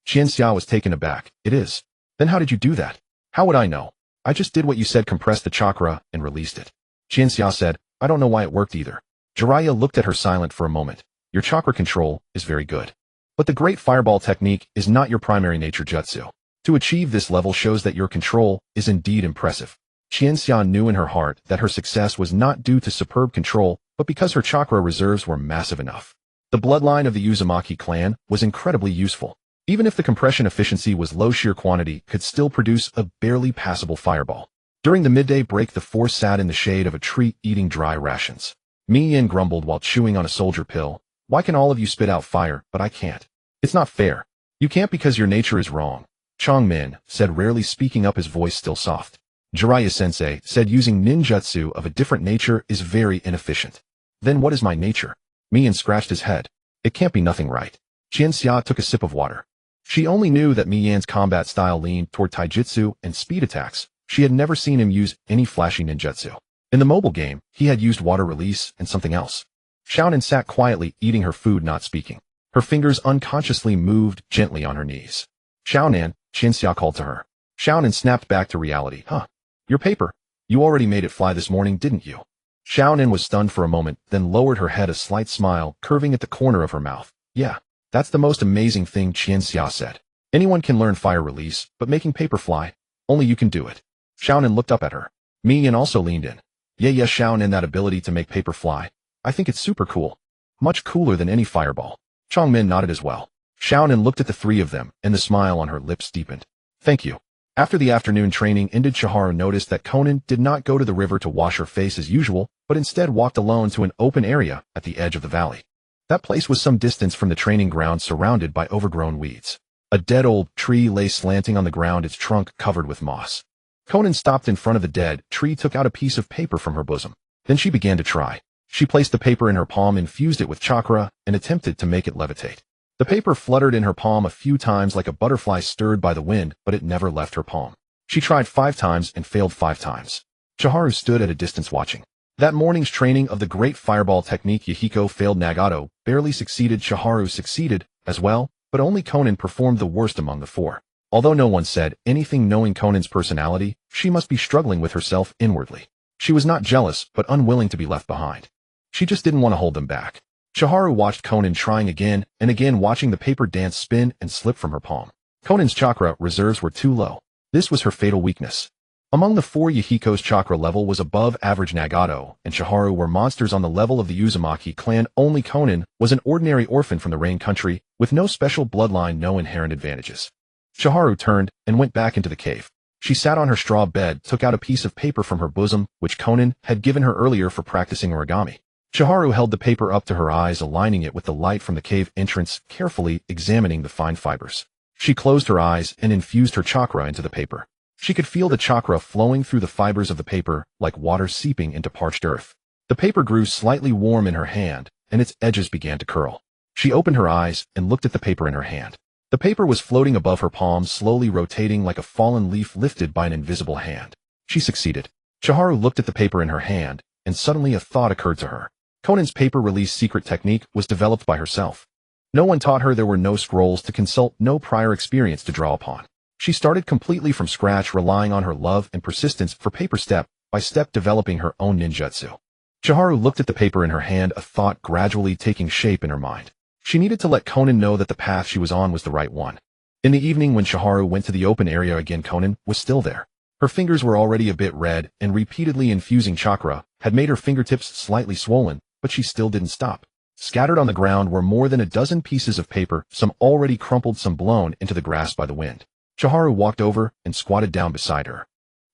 Qianxia was taken aback. It is. Then how did you do that? How would I know? I just did what you said, compressed the chakra and released it. Qianxia said, I don't know why it worked either. Jiraiya looked at her, silent for a moment. Your chakra control is very good. But the great fireball technique is not your primary nature jutsu. To achieve this level shows that your control is indeed impressive. Qianxia knew in her heart that her success was not due to superb control, but because her chakra reserves were massive enough. The bloodline of the Uzumaki clan was incredibly useful. Even if the compression efficiency was low, sheer quantity could still produce a barely passable fireball. During the midday break, the four sat in the shade of a tree, eating dry rations. Mi Yin grumbled while chewing on a soldier pill. Why can all of you spit out fire, but I can't? It's not fair. You can't because your nature is wrong. Chongmin said, rarely speaking up, his voice still soft. Jiraiya-sensei said, using ninjutsu of a different nature is very inefficient. Then what is my nature? Mian scratched his head. It can't be nothing, right? Qianxia took a sip of water. She only knew that Mian's combat style leaned toward taijutsu and speed attacks. She had never seen him use any flashy ninjutsu. In the mobile game, he had used water release and something else. Xiaonan sat quietly, eating her food, not speaking. Her fingers unconsciously moved gently on her knees. Xiaonan, Qianxia called to her. Xiaonan snapped back to reality. Huh? Your paper. You already made it fly this morning, didn't you? Xiaonan was stunned for a moment, then lowered her head, a slight smile curving at the corner of her mouth. Yeah, that's the most amazing thing, Qianxia said. Anyone can learn fire release, but making paper fly, only you can do it. Xiaonan looked up at her. Mian also leaned in. Yeah, Xiaonan, that ability to make paper fly. I think it's super cool. Much cooler than any fireball. Chongmin nodded as well. Xiaonan looked at the three of them, and the smile on her lips deepened. Thank you. After the afternoon training ended, Chiharu noticed that Konan did not go to the river to wash her face as usual, but instead walked alone to an open area at the edge of the valley. That place was some distance from the training ground, surrounded by overgrown weeds. A dead old tree lay slanting on the ground, its trunk covered with moss. Konan stopped in front of the dead tree, took out a piece of paper from her bosom. Then she began to try. She placed the paper in her palm, infused it with chakra, and attempted to make it levitate. The paper fluttered in her palm a few times like a butterfly stirred by the wind, but it never left her palm. She tried 5 times and failed 5 times. Chiharu stood at a distance watching. That morning's training of the great fireball technique, Yahiko failed, Nagato barely succeeded, Chiharu succeeded as well, but only Konan performed the worst among the 4. Although no one said anything, knowing Konan's personality, she must be struggling with herself inwardly. She was not jealous, but unwilling to be left behind. She just didn't want to hold them back. Chiharu watched Konan trying again and again, watching the paper dance, spin, and slip from her palm. Konan's chakra reserves were too low. This was her fatal weakness. Among the 4, Yahiko's chakra level was above average. Nagato and Chiharu were monsters on the level of the Uzumaki clan. Only Konan was an ordinary orphan from the Rain Country, with no special bloodline, no inherent advantages. Chiharu turned and went back into the cave. She sat on her straw bed, took out a piece of paper from her bosom, which Konan had given her earlier for practicing origami. Chiharu held the paper up to her eyes, aligning it with the light from the cave entrance, carefully examining the fine fibers. She closed her eyes and infused her chakra into the paper. She could feel the chakra flowing through the fibers of the paper, like water seeping into parched earth. The paper grew slightly warm in her hand, and its edges began to curl. She opened her eyes and looked at the paper in her hand. The paper was floating above her palm, slowly rotating like a fallen leaf lifted by an invisible hand. She succeeded. Chiharu looked at the paper in her hand, and suddenly a thought occurred to her. Konan's paper release secret technique was developed by herself. No one taught her, there were no scrolls to consult, no prior experience to draw upon. She started completely from scratch, relying on her love and persistence for paper, step by step developing her own ninjutsu. Chiharu looked at the paper in her hand, a thought gradually taking shape in her mind. She needed to let Konan know that the path she was on was the right one. In the evening, when Chiharu went to the open area again, Konan was still there. Her fingers were already a bit red, and repeatedly infusing chakra had made her fingertips slightly swollen, but she still didn't stop. Scattered on the ground were more than a dozen pieces of paper, some already crumpled, some blown into the grass by the wind. Chiharu walked over and squatted down beside her.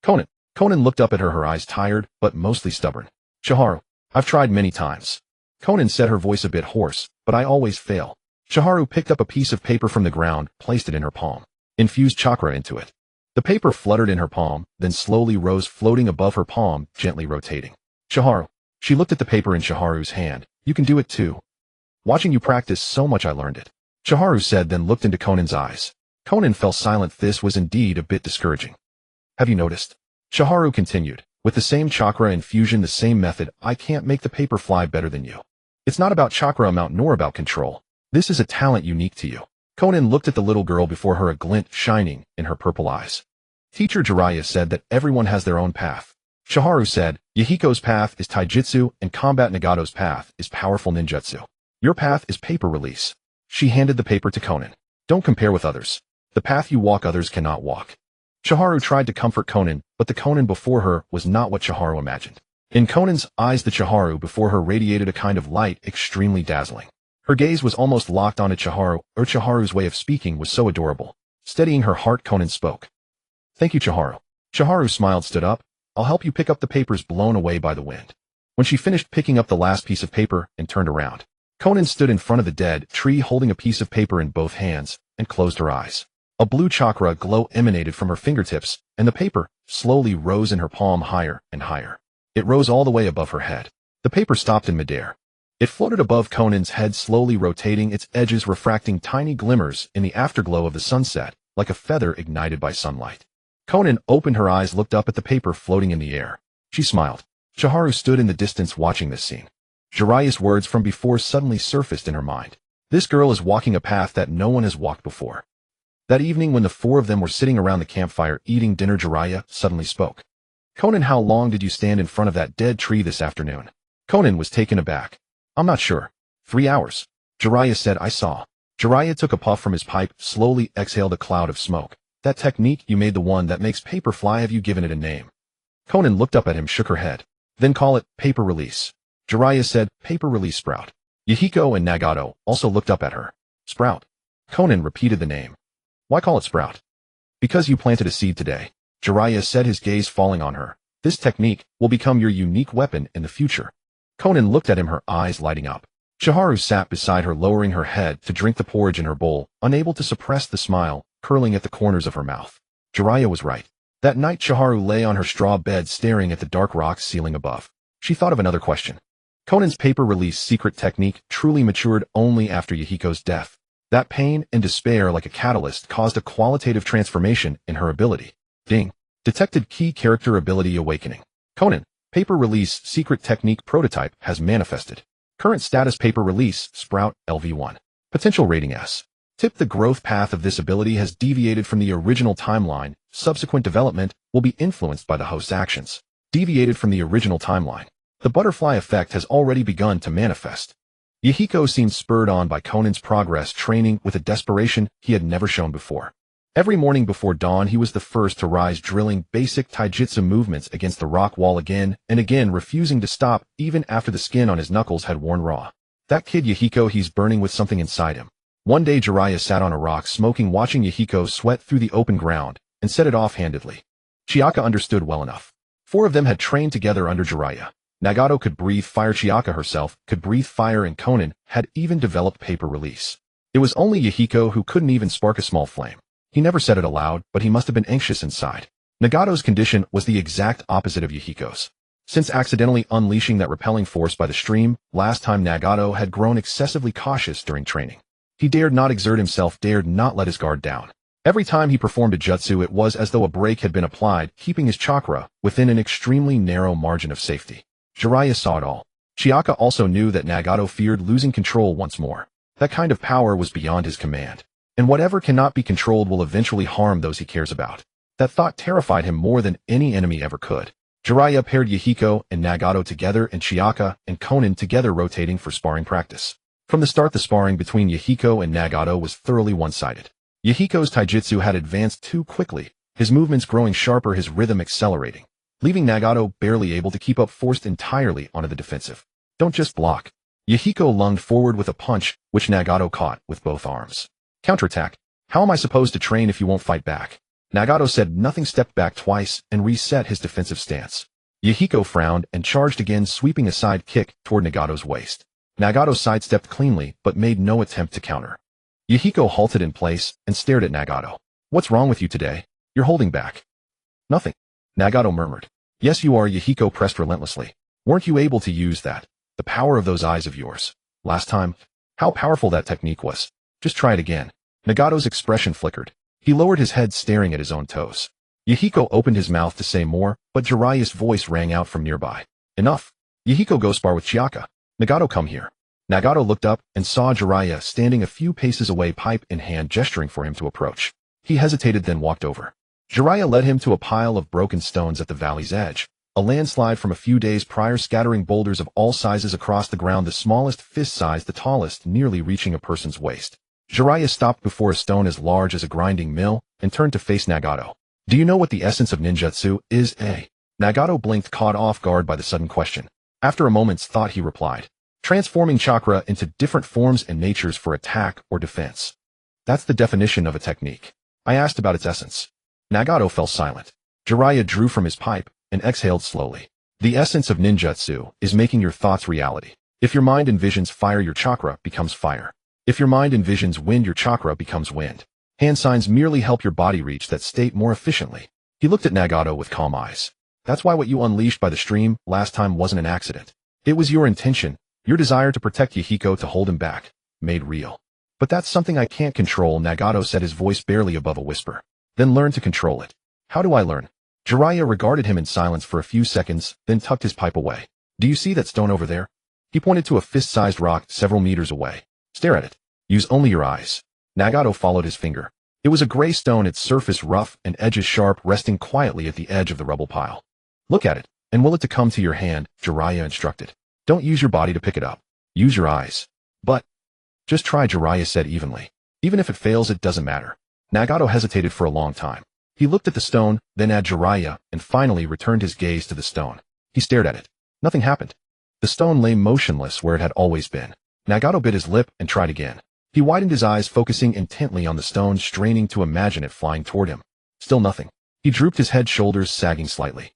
Konan. Konan looked up at her, her eyes tired, but mostly stubborn. Chiharu, I've tried many times. Konan said, her voice a bit hoarse, but I always fail. Chiharu picked up a piece of paper from the ground, placed it in her palm, infused chakra into it. The paper fluttered in her palm, then slowly rose, floating above her palm, gently rotating. Chiharu. She looked at the paper in Chiharu's hand. You can do it too. Watching you practice so much, I learned it. Chiharu said, then looked into Konan's eyes. Konan fell silent. This was indeed a bit discouraging. Have you noticed? Chiharu continued. With the same chakra infusion, the same method, I can't make the paper fly better than you. It's not about chakra amount nor about control. This is a talent unique to you. Konan looked at the little girl before her, a glint shining in her purple eyes. Teacher Jiraiya said that everyone has their own path. Chiharu said, Yahiko's path is taijutsu and combat. Nagato's path is powerful ninjutsu. Your path is paper release. She handed the paper to Konan. Don't compare with others. The path you walk, others cannot walk. Chiharu tried to comfort Konan, but the Konan before her was not what Chiharu imagined. In Konan's eyes, the Chiharu before her radiated a kind of light extremely dazzling. Her gaze was almost locked on Chiharu, or Chiharu's way of speaking was so adorable. Steadying her heart, Konan spoke. Thank you, Chiharu. Chiharu smiled, stood up. I'll help you pick up the papers blown away by the wind. When she finished picking up the last piece of paper and turned around, Konan stood in front of the dead tree holding a piece of paper in both hands and closed her eyes. A blue chakra glow emanated from her fingertips, and the paper slowly rose in her palm higher and higher. It rose all the way above her head. The paper stopped in midair. It floated above Konan's head, slowly rotating, its edges refracting tiny glimmers in the afterglow of the sunset, like a feather ignited by sunlight. Konan opened her eyes, looked up at the paper floating in the air. She smiled. Chiharu stood in the distance watching this scene. Jiraiya's words from before suddenly surfaced in her mind. This girl is walking a path that no one has walked before. That evening when the four of them were sitting around the campfire eating dinner, Jiraiya suddenly spoke. Konan, how long did you stand in front of that dead tree this afternoon? Konan was taken aback. I'm not sure. 3 hours. Jiraiya said. I saw. Jiraiya took a puff from his pipe, slowly exhaled a cloud of smoke. That technique you made, the one that makes paper fly, have you given it a name? Konan looked up at him, shook her head. Then call it paper release. Jiraiya said, paper release Sprout. Yahiko and Nagato also looked up at her. Sprout. Konan repeated the name. Why call it Sprout? Because you planted a seed today. Jiraiya said, his gaze falling on her. This technique will become your unique weapon in the future. Konan looked at him, her eyes lighting up. Chiharu sat beside her, lowering her head to drink the porridge in her bowl, unable to suppress the smile curling at the corners of her mouth. Jiraiya was right. That night Chiharu lay on her straw bed staring at the dark rock ceiling above. She thought of another question. Konan's paper release secret technique truly matured only after Yahiko's death. That pain and despair, like a catalyst, caused a qualitative transformation in her ability. Ding. Detected key character ability awakening. Konan, paper release secret technique prototype has manifested. Current status paper release, Sprout, LV1. Potential rating S. Tip: the growth path of this ability has deviated from the original timeline. Subsequent development will be influenced by the host's actions. Deviated from the original timeline. The butterfly effect has already begun to manifest. Yahiko seemed spurred on by Konan's progress, training with a desperation he had never shown before. Every morning before dawn he was the first to rise, drilling basic taijutsu movements against the rock wall again and again, refusing to stop even after the skin on his knuckles had worn raw. That kid Yahiko, he's burning with something inside him. One day Jiraiya sat on a rock smoking, watching Yahiko sweat through the open ground, and said it offhandedly. Chiyaka understood well enough. 4 of them had trained together under Jiraiya. Nagato could breathe fire, Chiyaka herself could breathe fire, and Konan had even developed paper release. It was only Yahiko who couldn't even spark a small flame. He never said it aloud, but he must have been anxious inside. Nagato's condition was the exact opposite of Yahiko's. Since accidentally unleashing that repelling force by the stream, last time Nagato had grown excessively cautious during training. He dared not exert himself, dared not let his guard down. Every time he performed a jutsu, it was as though a brake had been applied, keeping his chakra within an extremely narrow margin of safety. Jiraiya saw it all. Chiyaka also knew that Nagato feared losing control once more. That kind of power was beyond his command. And whatever cannot be controlled will eventually harm those he cares about. That thought terrified him more than any enemy ever could. Jiraiya paired Yahiko and Nagato together, and Chiyaka and Konan together, rotating for sparring practice. From the start, the sparring between Yahiko and Nagato was thoroughly one-sided. Yahiko's taijutsu had advanced too quickly, his movements growing sharper, his rhythm accelerating, leaving Nagato barely able to keep up, forced entirely onto the defensive. Don't just block. Yahiko lunged forward with a punch, which Nagato caught with both arms. Counterattack. How am I supposed to train if you won't fight back? Nagato said nothing, stepped back twice, and reset his defensive stance. Yahiko frowned and charged again, sweeping a side kick toward Nagato's waist. Nagato sidestepped cleanly, but made no attempt to counter. Yahiko halted in place and stared at Nagato. What's wrong with you today? You're holding back. Nothing. Nagato murmured. Yes, you are. Yahiko pressed relentlessly. Weren't you able to use that? The power of those eyes of yours. Last time? How powerful that technique was. Just try it again. Nagato's expression flickered. He lowered his head, staring at his own toes. Yahiko opened his mouth to say more, but Jiraiya's voice rang out from nearby. Enough. Yahiko, go spar with Chiyaka. Nagato, come here. Nagato looked up and saw Jiraiya standing a few paces away, pipe in hand, gesturing for him to approach. He hesitated, then walked over. Jiraiya led him to a pile of broken stones at the valley's edge. A landslide from a few days prior, scattering boulders of all sizes across the ground, the smallest fist size, the tallest nearly reaching a person's waist. Jiraiya stopped before a stone as large as a grinding mill and turned to face Nagato. Do you know what the essence of ninjutsu is, eh? Nagato blinked, caught off guard by the sudden question. After a moment's thought, he replied. Transforming chakra into different forms and natures for attack or defense. That's the definition of a technique. I asked about its essence. Nagato fell silent. Jiraiya drew from his pipe and exhaled slowly. The essence of ninjutsu is making your thoughts reality. If your mind envisions fire, your chakra becomes fire. If your mind envisions wind, your chakra becomes wind. Hand signs merely help your body reach that state more efficiently. He looked at Nagato with calm eyes. That's why what you unleashed by the stream last time wasn't an accident. It was your intention, your desire to protect Yahiko, to hold him back, made real. But that's something I can't control, Nagato said, his voice barely above a whisper. Then learn to control it. How do I learn? Jiraiya regarded him in silence for a few seconds, then tucked his pipe away. Do you see that stone over there? He pointed to a fist-sized rock several meters away. Stare at it. Use only your eyes. Nagato followed his finger. It was a gray stone, its surface rough and edges sharp, resting quietly at the edge of the rubble pile. Look at it, and will it to come to your hand, Jiraiya instructed. Don't use your body to pick it up. Use your eyes. But just try, Jiraiya said evenly. Even if it fails, it doesn't matter. Nagato hesitated for a long time. He looked at the stone, then at Jiraiya, and finally returned his gaze to the stone. He stared at it. Nothing happened. The stone lay motionless where it had always been. Nagato bit his lip and tried again. He widened his eyes, focusing intently on the stone, straining to imagine it flying toward him. Still nothing. He drooped his head, shoulders sagging slightly.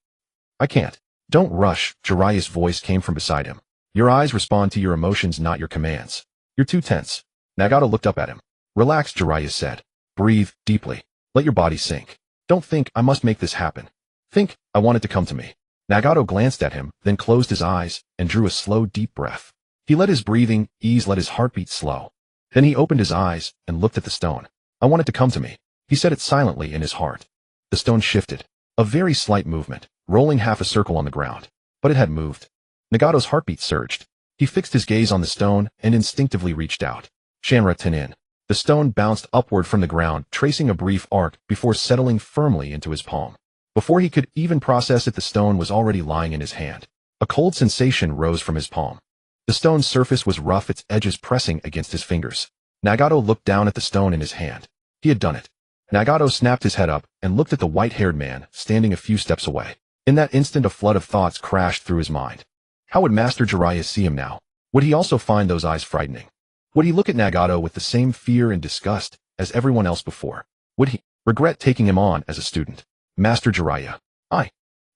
I can't. Don't rush, Jiraiya's voice came from beside him. Your eyes respond to your emotions, not your commands. You're too tense. Nagato looked up at him. Relax, Jiraiya said. Breathe deeply. Let your body sink. Don't think, I must make this happen. Think, I want it to come to me. Nagato glanced at him, then closed his eyes, and drew a slow, deep breath. He let his breathing ease, let his heartbeat slow. Then he opened his eyes and looked at the stone. I want it to come to me. He said it silently in his heart. The stone shifted. A very slight movement, rolling half a circle on the ground. But it had moved. Nagato's heartbeat surged. He fixed his gaze on the stone and instinctively reached out. Shanra Tenin. The stone bounced upward from the ground, tracing a brief arc before settling firmly into his palm. Before he could even process it, the stone was already lying in his hand. A cold sensation rose from his palm. The stone's surface was rough, its edges pressing against his fingers. Nagato looked down at the stone in his hand. He had done it. Nagato snapped his head up and looked at the white-haired man standing a few steps away. In that instant, a flood of thoughts crashed through his mind. How would Master Jiraiya see him now? Would he also find those eyes frightening? Would he look at Nagato with the same fear and disgust as everyone else before? Would he regret taking him on as a student? Master Jiraiya.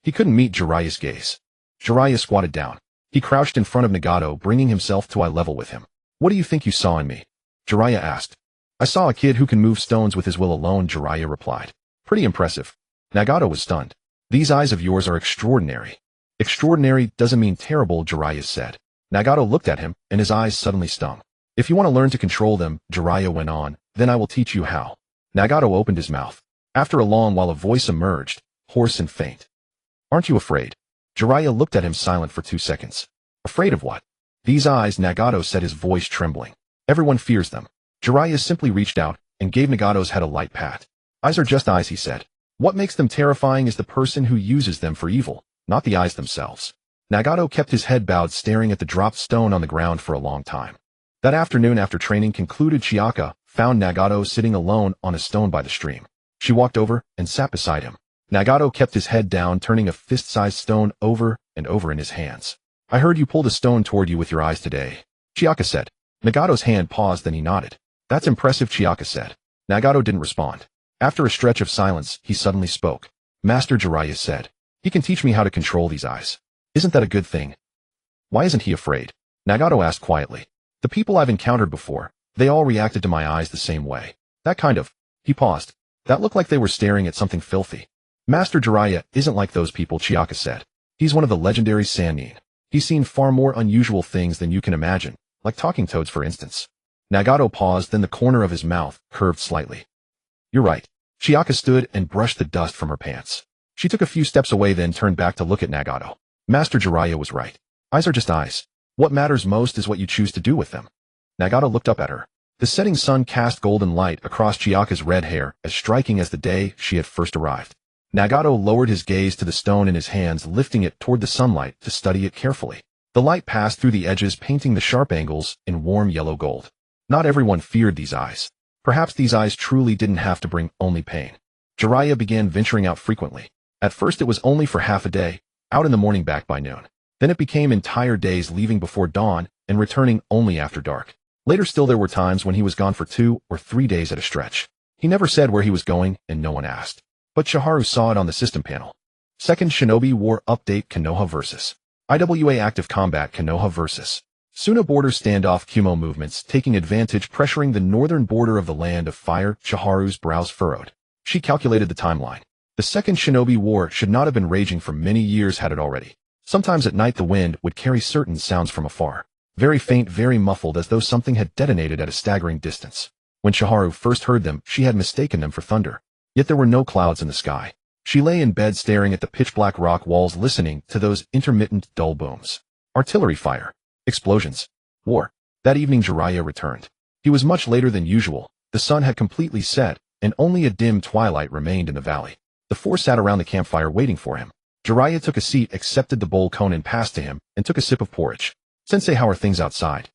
He couldn't meet Jiraiya's gaze. Jiraiya squatted down. He crouched in front of Nagato, bringing himself to eye level with him. What do you think you saw in me? Jiraiya asked. I saw a kid who can move stones with his will alone, Jiraiya replied. Pretty impressive. Nagato was stunned. These eyes of yours are extraordinary. Extraordinary doesn't mean terrible, Jiraiya said. Nagato looked at him, and his eyes suddenly stung. If you want to learn to control them, Jiraiya went on, then I will teach you how. Nagato opened his mouth. After a long while, a voice emerged, hoarse and faint. Aren't you afraid? Jiraiya looked at him, silent for 2 seconds. Afraid of what? These eyes, Nagato said, his voice trembling. Everyone fears them. Jiraiya simply reached out and gave Nagato's head a light pat. Eyes are just eyes, he said. What makes them terrifying is the person who uses them for evil, not the eyes themselves. Nagato kept his head bowed, staring at the dropped stone on the ground for a long time. That afternoon, after training concluded, Chiyaka found Nagato sitting alone on a stone by the stream. She walked over and sat beside him. Nagato kept his head down, turning a fist-sized stone over and over in his hands. I heard you pulled a stone toward you with your eyes today, Chiyaka said. Nagato's hand paused, then he nodded. That's impressive, Chiyaka said. Nagato didn't respond. After a stretch of silence, he suddenly spoke. Master Jiraiya said, he can teach me how to control these eyes. Isn't that a good thing? Why isn't he afraid? Nagato asked quietly. The people I've encountered before, they all reacted to my eyes the same way. That kind of... He paused. That looked like they were staring at something filthy. Master Jiraiya isn't like those people, Chiyaka said. He's one of the legendary Sannin. He's seen far more unusual things than you can imagine, like talking toads, for instance. Nagato paused, then the corner of his mouth curved slightly. You're right. Chiyaka stood and brushed the dust from her pants. She took a few steps away, then turned back to look at Nagato. Master Jiraiya was right. Eyes are just eyes. What matters most is what you choose to do with them. Nagato looked up at her. The setting sun cast golden light across Chiyaka's red hair, as striking as the day she had first arrived. Nagato lowered his gaze to the stone in his hands, lifting it toward the sunlight to study it carefully. The light passed through the edges, painting the sharp angles in warm yellow gold. Not everyone feared these eyes. Perhaps these eyes truly didn't have to bring only pain. Jiraiya began venturing out frequently. At first it was only for half a day, out in the morning, back by noon. Then it became entire days, leaving before dawn and returning only after dark. Later still, there were times when he was gone for 2 or 3 days at a stretch. He never said where he was going, and no one asked. But Chiharu saw it on the system panel. Second Shinobi War Update, Konoha vs. IWA Active Combat, Konoha vs. Soon a border standoff Kumo movements taking advantage pressuring the northern border of the land of fire. Chiharu's brows furrowed. She calculated the timeline. The Second Shinobi War should not have been raging for many years had it already. Sometimes at night the wind would carry certain sounds from afar. Very faint, very muffled as though something had detonated at a staggering distance. When Chiharu first heard them, she had mistaken them for thunder. Yet there were no clouds in the sky. She lay in bed staring at the pitch-black rock walls listening to those intermittent, dull booms. Artillery fire. Explosions. War. That evening Jiraiya returned. He was much later than usual. The sun had completely set, and only a dim twilight remained in the valley. The four sat around the campfire waiting for him. Jiraiya took a seat, accepted the bowl Konan passed to him, and took a sip of porridge. "Sensei, how are things outside?"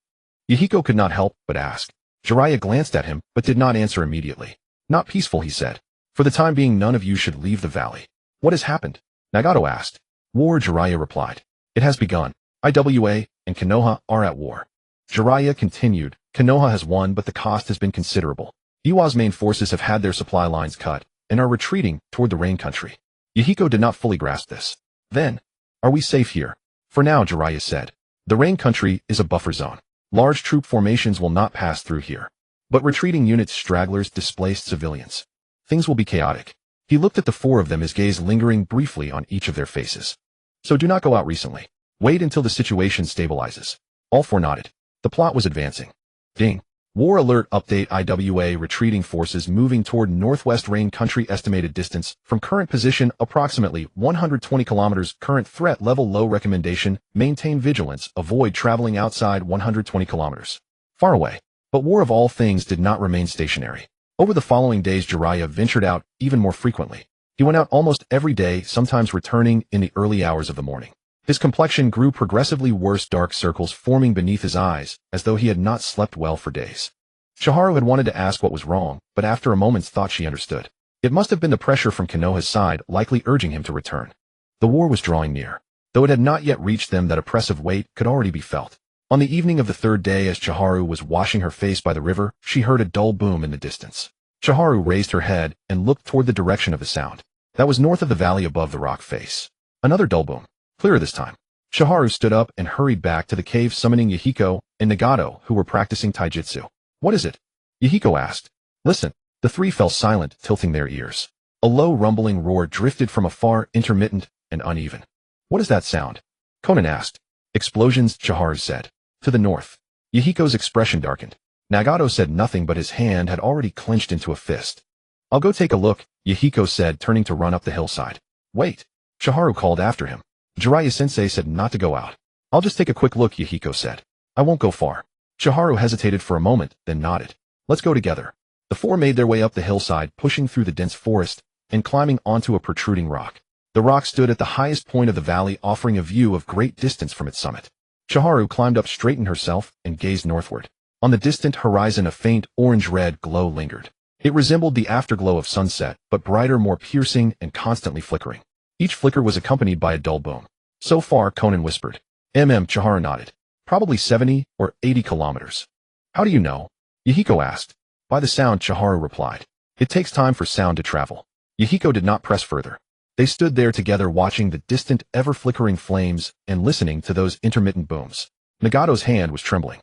Yahiko could not help but ask. Jiraiya glanced at him, but did not answer immediately. "Not peaceful," he said. "For the time being none of you should leave the valley." "What has happened?" Nagato asked. "War," Jiraiya replied. "It has begun. Iwa and Konoha are at war." Jiraiya continued. "Konoha has won, but the cost has been considerable. Iwa's main forces have had their supply lines cut, and are retreating toward the rain country." Yahiko did not fully grasp this. "Then, are we safe here?" "For now," Jiraiya said. "The rain country is a buffer zone. Large troop formations will not pass through here. But retreating units, stragglers, displaced civilians. Things will be chaotic." He looked at the four of them, his gaze lingering briefly on each of their faces. "So do not go out recently. Wait until the situation stabilizes." All four nodded. The plot was advancing. Ding. War alert update. Iwa retreating forces moving toward northwest rain country. Estimated distance from current position approximately 120 kilometers. Current threat level low. Recommendation: maintain vigilance, avoid traveling outside 120 kilometers. Far away. But War of all things did not remain stationary. Over the following days Jiraiya ventured out even more frequently. He went out almost every day, sometimes returning in the early hours of the morning. His complexion grew progressively worse, dark circles forming beneath his eyes, as though he had not slept well for days. Chiharu had wanted to ask what was wrong, but after a moment's thought she understood. It must have been the pressure from Konoha's side, likely urging him to return. The war was drawing near. Though it had not yet reached them, that oppressive weight could already be felt. On the evening of the third day, as Chiharu was washing her face by the river, she heard a dull boom in the distance. Chiharu raised her head and looked toward the direction of the sound. That was north of the valley above the rock face. Another dull boom. Clearer this time. Chiharu stood up and hurried back to the cave, summoning Yahiko and Nagato, who were practicing taijutsu. "What is it?" Yahiko asked. "Listen." The three fell silent, tilting their ears. A low rumbling roar drifted from afar, intermittent and uneven. "What is that sound?" Konan asked. "Explosions," Chiharu said. "To the north." Yahiko's expression darkened. Nagato said nothing, but his hand had already clenched into a fist. "I'll go take a look," Yahiko said, turning to run up the hillside. "Wait." Chiharu called after him. Jiraiya-sensei said not to go out. "I'll just take a quick look," Yahiko said. "I won't go far." Chiharu hesitated for a moment, then nodded. "Let's go together." The four made their way up the hillside, pushing through the dense forest and climbing onto a protruding rock. The rock stood at the highest point of the valley, offering a view of great distance from its summit. Chiharu climbed up, straightened herself, and gazed northward. On the distant horizon a faint orange-red glow lingered. It resembled the afterglow of sunset, but brighter, more piercing, and constantly flickering. Each flicker was accompanied by a dull boom. "So far," Konan whispered. Chiharu nodded. "Probably 70 or 80 kilometers." "How do you know?" Yahiko asked. "By the sound," Chiharu replied. "It takes time for sound to travel." Yahiko did not press further. They stood there together, watching the distant, ever-flickering flames and listening to those intermittent booms. Nagato's hand was trembling.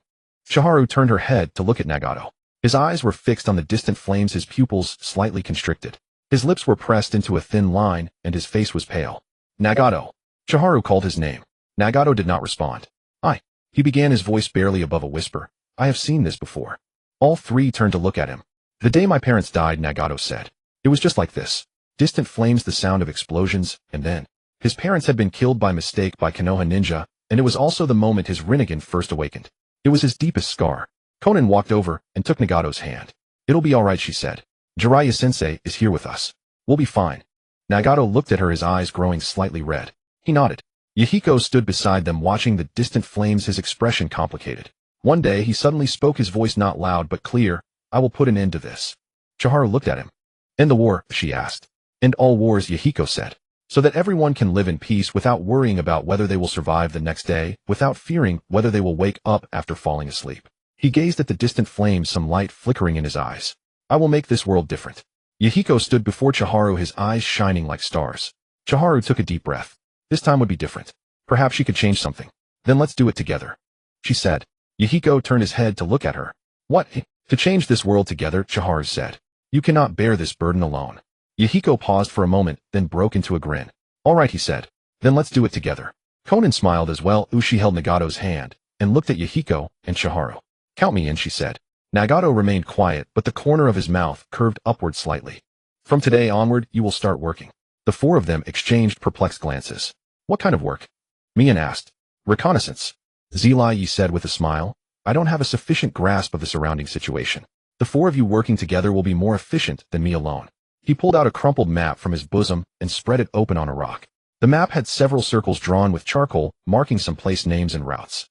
Chiharu turned her head to look at Nagato. His eyes were fixed on the distant flames, his pupils slightly constricted. His lips were pressed into a thin line, and his face was pale. "Nagato." Chiharu called his name. Nagato did not respond. "I," he began, his voice barely above a whisper. "I have seen this before." All three turned to look at him. "The day my parents died," Nagato said. "It was just like this. Distant flames, the sound of explosions, and then his parents had been killed by mistake by Konoha ninja, and it was also the moment his Rinnegan first awakened. It was his deepest scar." Konan walked over and took Nagato's hand. "It'll be all right," she said. "Jiraiya-sensei is here with us. We'll be fine." Nagato looked at her, his eyes growing slightly red. He nodded. Yahiko stood beside them, watching the distant flames, his expression complicated. One day he suddenly spoke, his voice not loud but clear. "I will put an end to this." Chiharu looked at him. "End the war?" she asked. "End all wars," Yahiko said. "So that everyone can live in peace without worrying about whether they will survive the next day, without fearing whether they will wake up after falling asleep." He gazed at the distant flames, some light flickering in his eyes. "I will make this world different." Yahiko stood before Chiharu, his eyes shining like stars. Chiharu took a deep breath. This time would be different. Perhaps she could change something. "Then let's do it together." she said. Yahiko turned his head to look at her. What? To change this world together, Chihara said. You cannot bear this burden alone. Yahiko paused for a moment, then broke into a grin. All right, he said. Then let's do it together. Konan smiled as well. She held Nagato's hand, and looked at Yahiko and Chihara. Count me in, she said. Nagato remained quiet, but the corner of his mouth curved upward slightly. From today onward, you will start working. The four of them exchanged perplexed glances. What kind of work? Mian asked. Reconnaissance. Zilai said with a smile. I don't have a sufficient grasp of the surrounding situation. The four of you working together will be more efficient than me alone. He pulled out a crumpled map from his bosom and spread it open on a rock. The map had several circles drawn with charcoal, marking some place names and routes.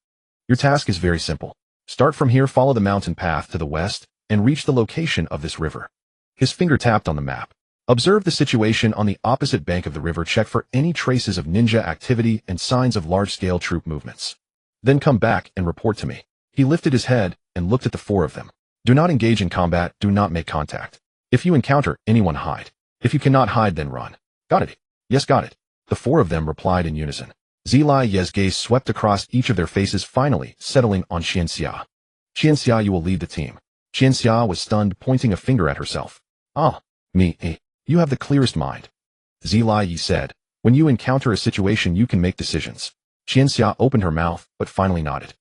Your task is very simple. Start from here, follow the mountain path to the west, and reach the location of this river. His finger tapped on the map. Observe the situation on the opposite bank of the river. Check for any traces of ninja activity and signs of large-scale troop movements. Then come back and report to me. He lifted his head and looked at the four of them. Do not engage in combat, do not make contact. If you encounter anyone, hide. If you cannot hide, then run. Got it? Yes, got it. The four of them replied in unison. Zilai's gaze swept across each of their faces, finally settling on Qianxia. Qianxia, you will lead the team. Qianxia was stunned, pointing a finger at herself. Ah, me, you have the clearest mind. Zilai said, when you encounter a situation you can make decisions. Qianxia opened her mouth, but finally nodded.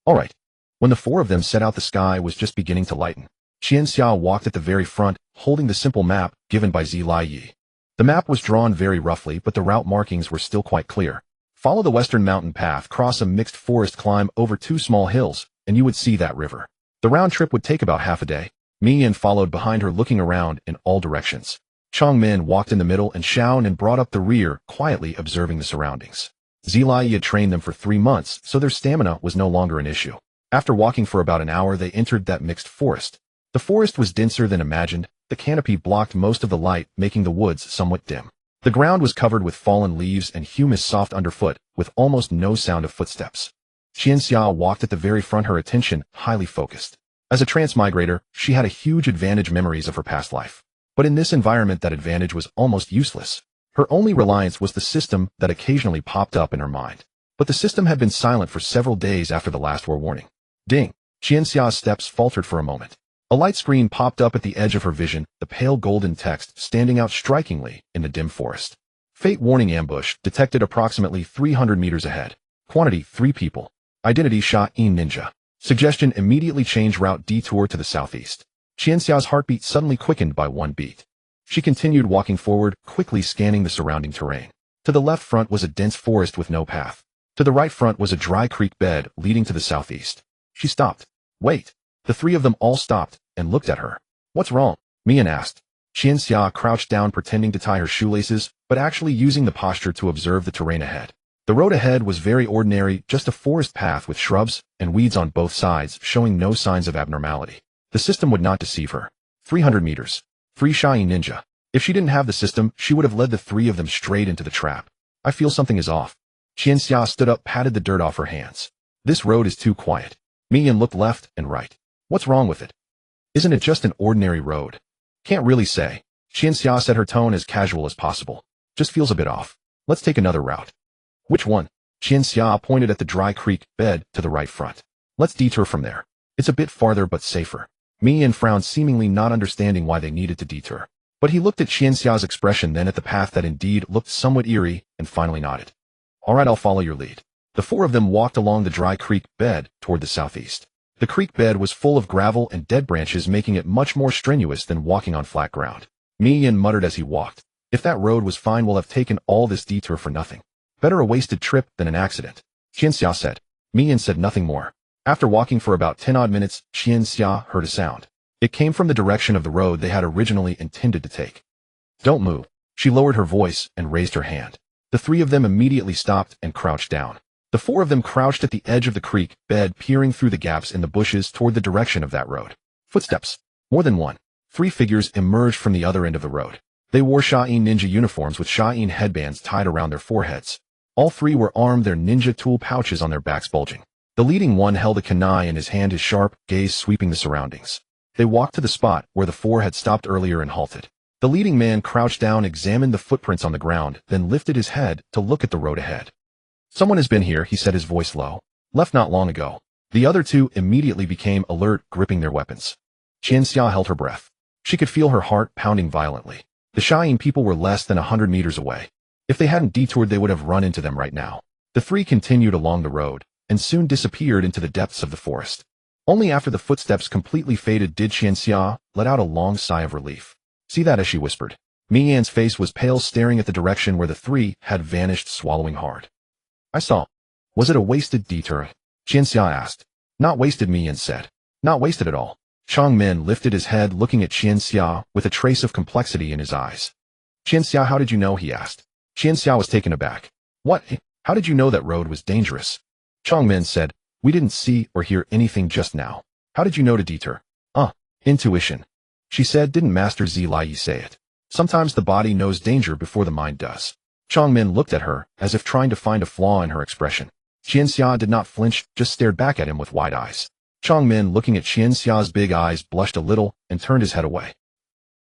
All right. When the four of them set out, the sky was just beginning to lighten. Qianxia walked at the very front, holding the simple map given by Zilai. The map was drawn very roughly, but the route markings were still quite clear. Follow the western mountain path, cross a mixed forest, climb over 2 small hills, and you would see that river. The round trip would take about half a day. Mian followed behind her, looking around in all directions. Chongmin walked in the middle and Xiaonan brought up the rear, quietly observing the surroundings. Zilai had trained them for 3 months, so their stamina was no longer an issue. After walking for about an hour, they entered that mixed forest. The forest was denser than imagined. The canopy blocked most of the light, making the woods somewhat dim. The ground was covered with fallen leaves and humus soft underfoot, with almost no sound of footsteps. Qianxia walked at the very front, her attention highly focused. As a transmigrator, she had a huge advantage, memories of her past life. But in this environment, that advantage was almost useless. Her only reliance was the system that occasionally popped up in her mind. But the system had been silent for several days after the last war warning. Ding! Qianxia's steps faltered for a moment. A light screen popped up at the edge of her vision, the pale golden text standing out strikingly in the dim forest. Fate warning: ambush detected approximately 300 meters ahead. Quantity: 3 people. Identity: Sha-in ninja. Suggestion: immediately change route, detour to the southeast. Qianxia's heartbeat suddenly quickened by 1 beat. She continued walking forward, quickly scanning the surrounding terrain. To the left front was a dense forest with no path. To the right front was a dry creek bed leading to the southeast. She stopped. Wait. The 3 of them all stopped and looked at her. What's wrong? Mian asked. Qianxia crouched down, pretending to tie her shoelaces, but actually using the posture to observe the terrain ahead. The road ahead was very ordinary, just a forest path with shrubs and weeds on both sides, showing no signs of abnormality. The system would not deceive her. 300 meters. 3 Sha-in ninja. If she didn't have the system, she would have led the 3 of them straight into the trap. I feel something is off. Qianxia stood up, patted the dirt off her hands. This road is too quiet. Mian looked left and right. What's wrong with it? Isn't it just an ordinary road? Can't really say. Qianxia said, her tone as casual as possible. Just feels a bit off. Let's take another route. Which one? Qianxia pointed at the dry creek bed to the right front. Let's detour from there. It's a bit farther but safer. Mian frowned, seemingly not understanding why they needed to detour. But he looked at Qianxia's expression, then at the path that indeed looked somewhat eerie, and finally nodded. All right, I'll follow your lead. The 4 of them walked along the dry creek bed toward the southeast. The creek bed was full of gravel and dead branches, making it much more strenuous than walking on flat ground. Mian muttered as he walked. If that road was fine, we'll have taken all this detour for nothing. Better a wasted trip than an accident. Qianxia said. Mian said nothing more. After walking for about 10 odd minutes, Qianxia heard a sound. It came from the direction of the road they had originally intended to take. Don't move. She lowered her voice and raised her hand. The 3 of them immediately stopped and crouched down. The 4 of them crouched at the edge of the creek bed, peering through the gaps in the bushes toward the direction of that road. Footsteps. More than one. 3 figures emerged from the other end of the road. They wore Sha-in ninja uniforms with Sha-in headbands tied around their foreheads. All 3 were armed, their ninja tool pouches on their backs bulging. The leading one held a kunai in his hand, his sharp gaze sweeping the surroundings. They walked to the spot where the 4 had stopped earlier and halted. The leading man crouched down, examined the footprints on the ground, then lifted his head to look at the road ahead. Someone has been here, he said, his voice low. Left not long ago. The other two immediately became alert, gripping their weapons. Qianxia held her breath. She could feel her heart pounding violently. The Cheyenne people were less than 100 meters away. If they hadn't detoured, they would have run into them right now. The three continued along the road, and soon disappeared into the depths of the forest. Only after the footsteps completely faded did Qianxia let out a long sigh of relief. See that, as she whispered. Mi Yan's face was pale, staring at the direction where the three had vanished, swallowing hard. I saw. Was it a wasted detour? Qianxia asked. Not wasted, Mi Yan said. Not wasted at all. Changmin lifted his head, looking at Qianxia with a trace of complexity in his eyes. Qianxia, how did you know? He asked. Qianxia was taken aback. What? How did you know that road was dangerous? Changmin said. We didn't see or hear anything just now. How did you know to detour? Intuition. She said. Didn't Master Zilai say it? Sometimes the body knows danger before the mind does. Changmin looked at her, as if trying to find a flaw in her expression. Qianxia did not flinch, just stared back at him with wide eyes. Changmin, looking at Qianxia's big eyes, blushed a little and turned his head away.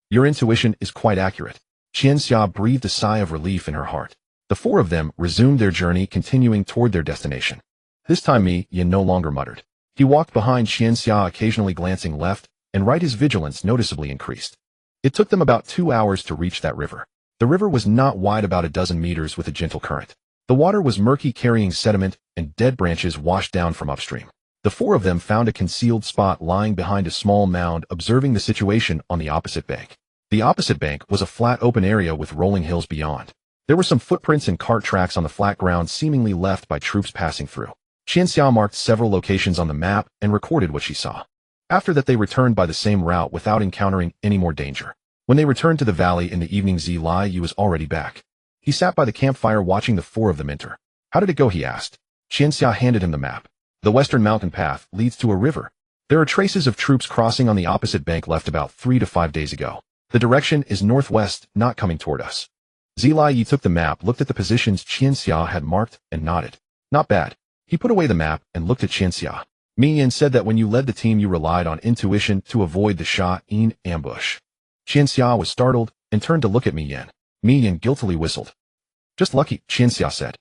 Your intuition is quite accurate. Qianxia breathed a sigh of relief in her heart. The four of them resumed their journey, continuing toward their destination. This time Mi Yan no longer muttered. He walked behind Qianxia, occasionally glancing left and right. His vigilance noticeably increased. It took them about 2 hours to reach that river. The river was not wide, about a dozen meters, with a gentle current. The water was murky, carrying sediment, and dead branches washed down from upstream. The four of them found a concealed spot lying behind a small mound, observing the situation on the opposite bank. The opposite bank was a flat open area with rolling hills beyond. There were some footprints and cart tracks on the flat ground, seemingly left by troops passing through. Qianxia marked several locations on the map and recorded what she saw. After that, they returned by the same route without encountering any more danger. When they returned to the valley in the evening, Zilai was already back. He sat by the campfire watching the four of them enter. How did it go? He asked. Qianxia handed him the map. The western mountain path leads to a river. There are traces of troops crossing on the opposite bank left about 3 to 5 days ago. The direction is northwest, not coming toward us. Zilai took the map, looked at the positions Qianxia had marked, and nodded. Not bad. He put away the map and looked at Qianxia. Mi Yan said that when you led the team, you relied on intuition to avoid the Cheyenne ambush. Qianxia was startled and turned to look at Mi Yan. Mi Yan guiltily whistled. Just lucky, Qianxia said.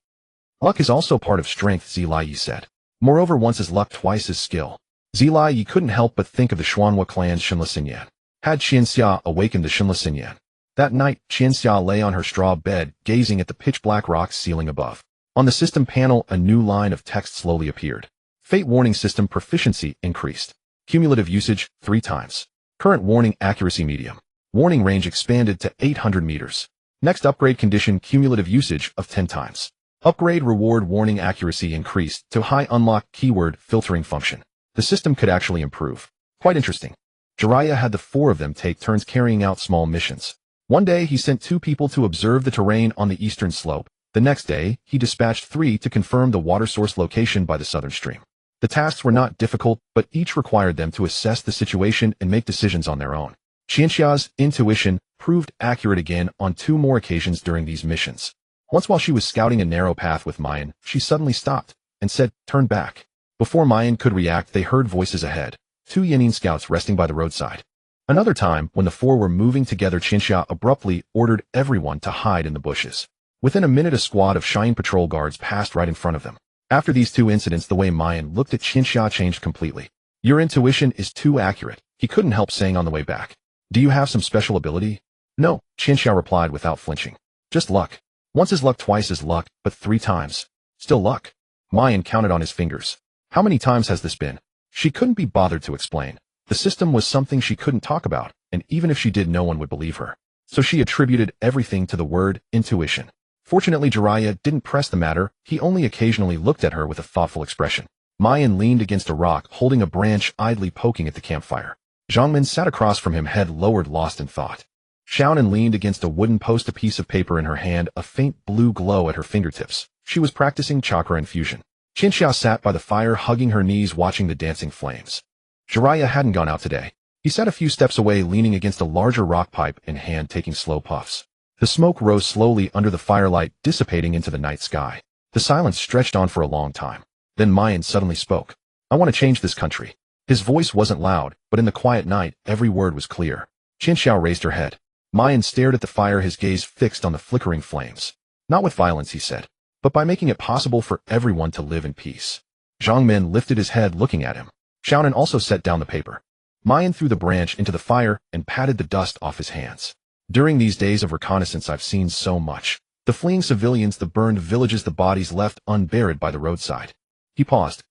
Luck is also part of strength, Zilai said. Moreover, once is luck, twice is skill. Zilai couldn't help but think of the Xuanhua clan's Shinla Xinyan. Had Qianxia awakened the Shinla Xinyan? That night, Qianxia lay on her straw bed, gazing at the pitch-black rock ceiling above. On the system panel, a new line of text slowly appeared. Fate warning system proficiency increased. Cumulative usage 3 times. Current warning accuracy medium. Warning range expanded to 800 meters. Next upgrade condition, cumulative usage of 10 times. Upgrade reward warning accuracy increased to high. Unlock keyword filtering function. The system could actually improve. Quite interesting. Jiraiya had the four of them take turns carrying out small missions. One day he sent 2 people to observe the terrain on the eastern slope. The next day, he dispatched 3 to confirm the water source location by the southern stream. The tasks were not difficult, but each required them to assess the situation and make decisions on their own. Qianxia's intuition proved accurate again on 2 more occasions during these missions. Once while she was scouting a narrow path with Mayan, she suddenly stopped and said, "Turn back." Before Mayan could react, they heard voices ahead, 2 Yanin scouts resting by the roadside. Another time, when the 4 were moving together, Qianxia abruptly ordered everyone to hide in the bushes. Within a minute, a squad of Cheyenne patrol guards passed right in front of them. After these 2 incidents, the way Mayan looked at Qianxia changed completely. Your intuition is too accurate, he couldn't help saying on the way back. Do you have some special ability? No, Qianxia replied without flinching. Just luck. Once is luck, twice is luck, but 3 times. Still luck. Mayan counted on his fingers. How many times has this been? She couldn't be bothered to explain. The system was something she couldn't talk about, and even if she did, no one would believe her. So she attributed everything to the word intuition. Fortunately, Jiraiya didn't press the matter, he only occasionally looked at her with a thoughtful expression. Mayan leaned against a rock, holding a branch idly poking at the campfire. Zhangmin sat across from him, head lowered, lost in thought. Xiaonan leaned against a wooden post, a piece of paper in her hand, a faint blue glow at her fingertips. She was practicing chakra infusion. Qianxia sat by the fire, hugging her knees, watching the dancing flames. Jiraiya hadn't gone out today. He sat a few steps away, leaning against a larger rock, pipe in hand, taking slow puffs. The smoke rose slowly under the firelight, dissipating into the night sky. The silence stretched on for a long time. Then Mayan suddenly spoke. I want to change this country. His voice wasn't loud, but in the quiet night, every word was clear. Qianxia raised her head. Mayan stared at the fire, his gaze fixed on the flickering flames. Not with violence, he said, but by making it possible for everyone to live in peace. Zhang Min lifted his head looking at him. Xiaonan also set down the paper. Mayan threw the branch into the fire and patted the dust off his hands. During these days of reconnaissance I've seen so much. The fleeing civilians, the burned villages, the bodies left unburied by the roadside. He paused.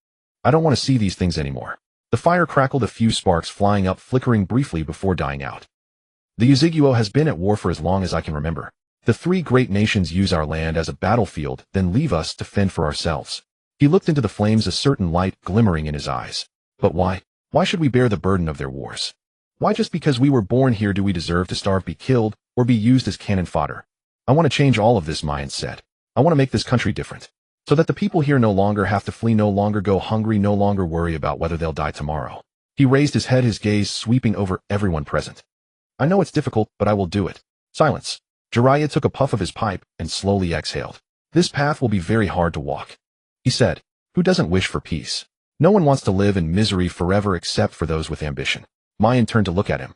I don't want to see these things anymore. The fire crackled, a few sparks flying up, flickering briefly before dying out. The Yahiko has been at war for as long as I can remember. The three great nations use our land as a battlefield, then leave us to fend for ourselves. He looked into the flames, a certain light glimmering in his eyes. But why? Why should we bear the burden of their wars? Why, just because we were born here, do we deserve to starve, be killed, or be used as cannon fodder? I want to change all of this, Mayan said. I want to make this country different. So that the people here no longer have to flee, no longer go hungry, no longer worry about whether they'll die tomorrow. He raised his head, his gaze sweeping over everyone present. I know it's difficult, but I will do it. Silence. Jiraiya took a puff of his pipe and slowly exhaled. This path will be very hard to walk. He said, who doesn't wish for peace? No one wants to live in misery forever except for those with ambition. Mayan turned to look at him.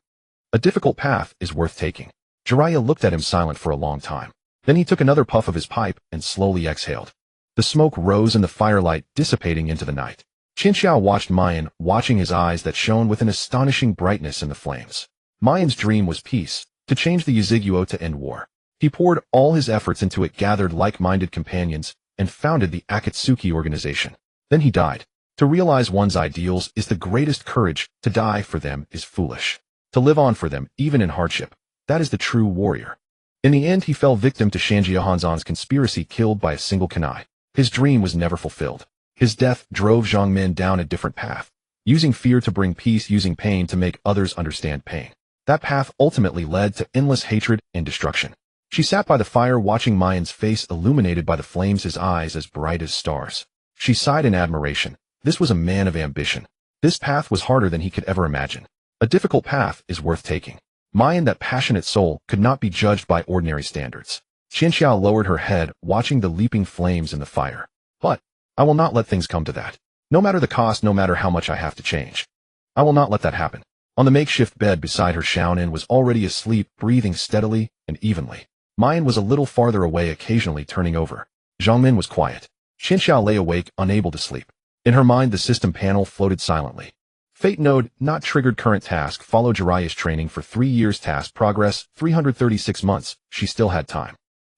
A difficult path is worth taking. Jiraiya looked at him silent for a long time. Then he took another puff of his pipe and slowly exhaled. The smoke rose in the firelight, dissipating into the night. Qinxiao watched Mayan, watching his eyes that shone with an astonishing brightness in the flames. Mayan's dream was peace, to change the Yahiko, to end war. He poured all his efforts into it, gathered like-minded companions, and founded the Akatsuki organization. Then he died. To realize one's ideals is the greatest courage. To die for them is foolish. To live on for them, even in hardship, that is the true warrior. In the end, he fell victim to Shanjia Hanzon's conspiracy, killed by a single kunai. His dream was never fulfilled. His death drove Zhang Min down a different path, using fear to bring peace, using pain to make others understand pain. That path ultimately led to endless hatred and destruction. She sat by the fire, watching Mayan's face illuminated by the flames, his eyes as bright as stars. She sighed in admiration. This was a man of ambition. This path was harder than he could ever imagine. A difficult path is worth taking. Mayan, that passionate soul, could not be judged by ordinary standards. Qinxiao lowered her head, watching the leaping flames in the fire. But I will not let things come to that. No matter the cost, no matter how much I have to change. I will not let that happen. On the makeshift bed beside her, Xiaonan was already asleep, breathing steadily and evenly. Mayan was a little farther away, occasionally turning over. Zhang Min was quiet. Qinxiao lay awake, unable to sleep. In her mind, the system panel floated silently. Fate node, not triggered. Current task, follow Jiraiya's training for 3 years. Task progress, 336 months. She still had time.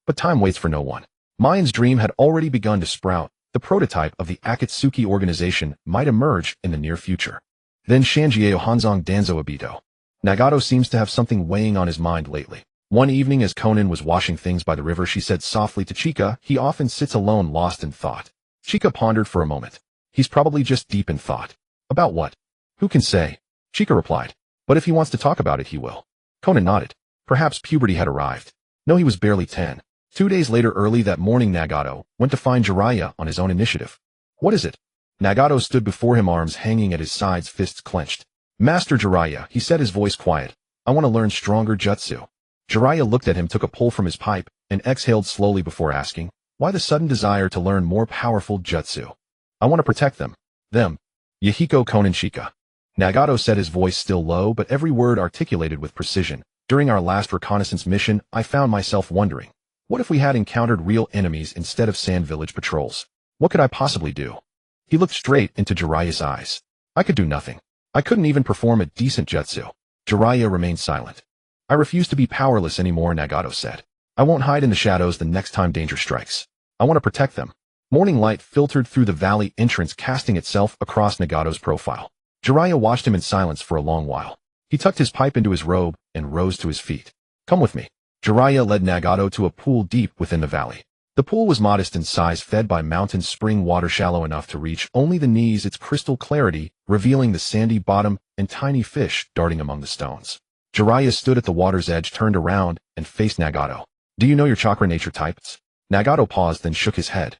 But time waits for no one. Mayan's dream had already begun to sprout. The prototype of the Akatsuki organization might emerge in the near future. Then Shanjiao Hanzong Danzo Abito. Nagato seems to have something weighing on his mind lately. One evening as Konan was washing things by the river, she said softly to Chika, he often sits alone, lost in thought. Chika pondered for a moment. He's probably just deep in thought. About what? Who can say? Chika replied. But if he wants to talk about it, he will. Konan nodded. Perhaps puberty had arrived. No, he was barely 10. 2 days later, early that morning, Nagato went to find Jiraiya on his own initiative. What is it? Nagato stood before him, arms hanging at his sides, fists clenched. Master Jiraiya, he said, his voice quiet. I want to learn stronger jutsu. Jiraiya looked at him, took a pull from his pipe, and exhaled slowly before asking, why the sudden desire to learn more powerful jutsu? I want to protect them. Them. Yahiko, Konan, Chika. Nagato said, his voice still low, but every word articulated with precision. During our last reconnaissance mission, I found myself wondering, what if we had encountered real enemies instead of sand village patrols? What could I possibly do? He looked straight into Jiraiya's eyes. I could do nothing. I couldn't even perform a decent jutsu. Jiraiya remained silent. I refuse to be powerless anymore, Nagato said. I won't hide in the shadows the next time danger strikes. I want to protect them. Morning light filtered through the valley entrance, casting itself across Nagato's profile. Jiraiya watched him in silence for a long while. He tucked his pipe into his robe and rose to his feet. Come with me. Jiraiya led Nagato to a pool deep within the valley. The pool was modest in size, fed by mountain spring water, shallow enough to reach only the knees, its crystal clarity revealing the sandy bottom and tiny fish darting among the stones. Jiraiya stood at the water's edge, turned around, and faced Nagato. Do you know your chakra nature types? Nagato paused, then shook his head.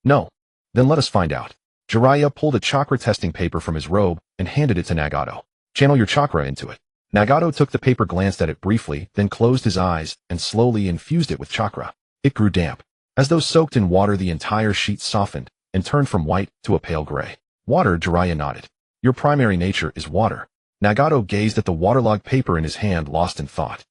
No. Then let us find out. Jiraiya pulled a chakra testing paper from his robe and handed it to Nagato. Channel your chakra into it. Nagato took the paper, glanced at it briefly, then closed his eyes and slowly infused it with chakra. It grew damp. As though soaked in water, the entire sheet softened and turned from white to a pale gray. Water, Jiraiya nodded. Your primary nature is water. Nagato gazed at the waterlogged paper in his hand, lost in thought.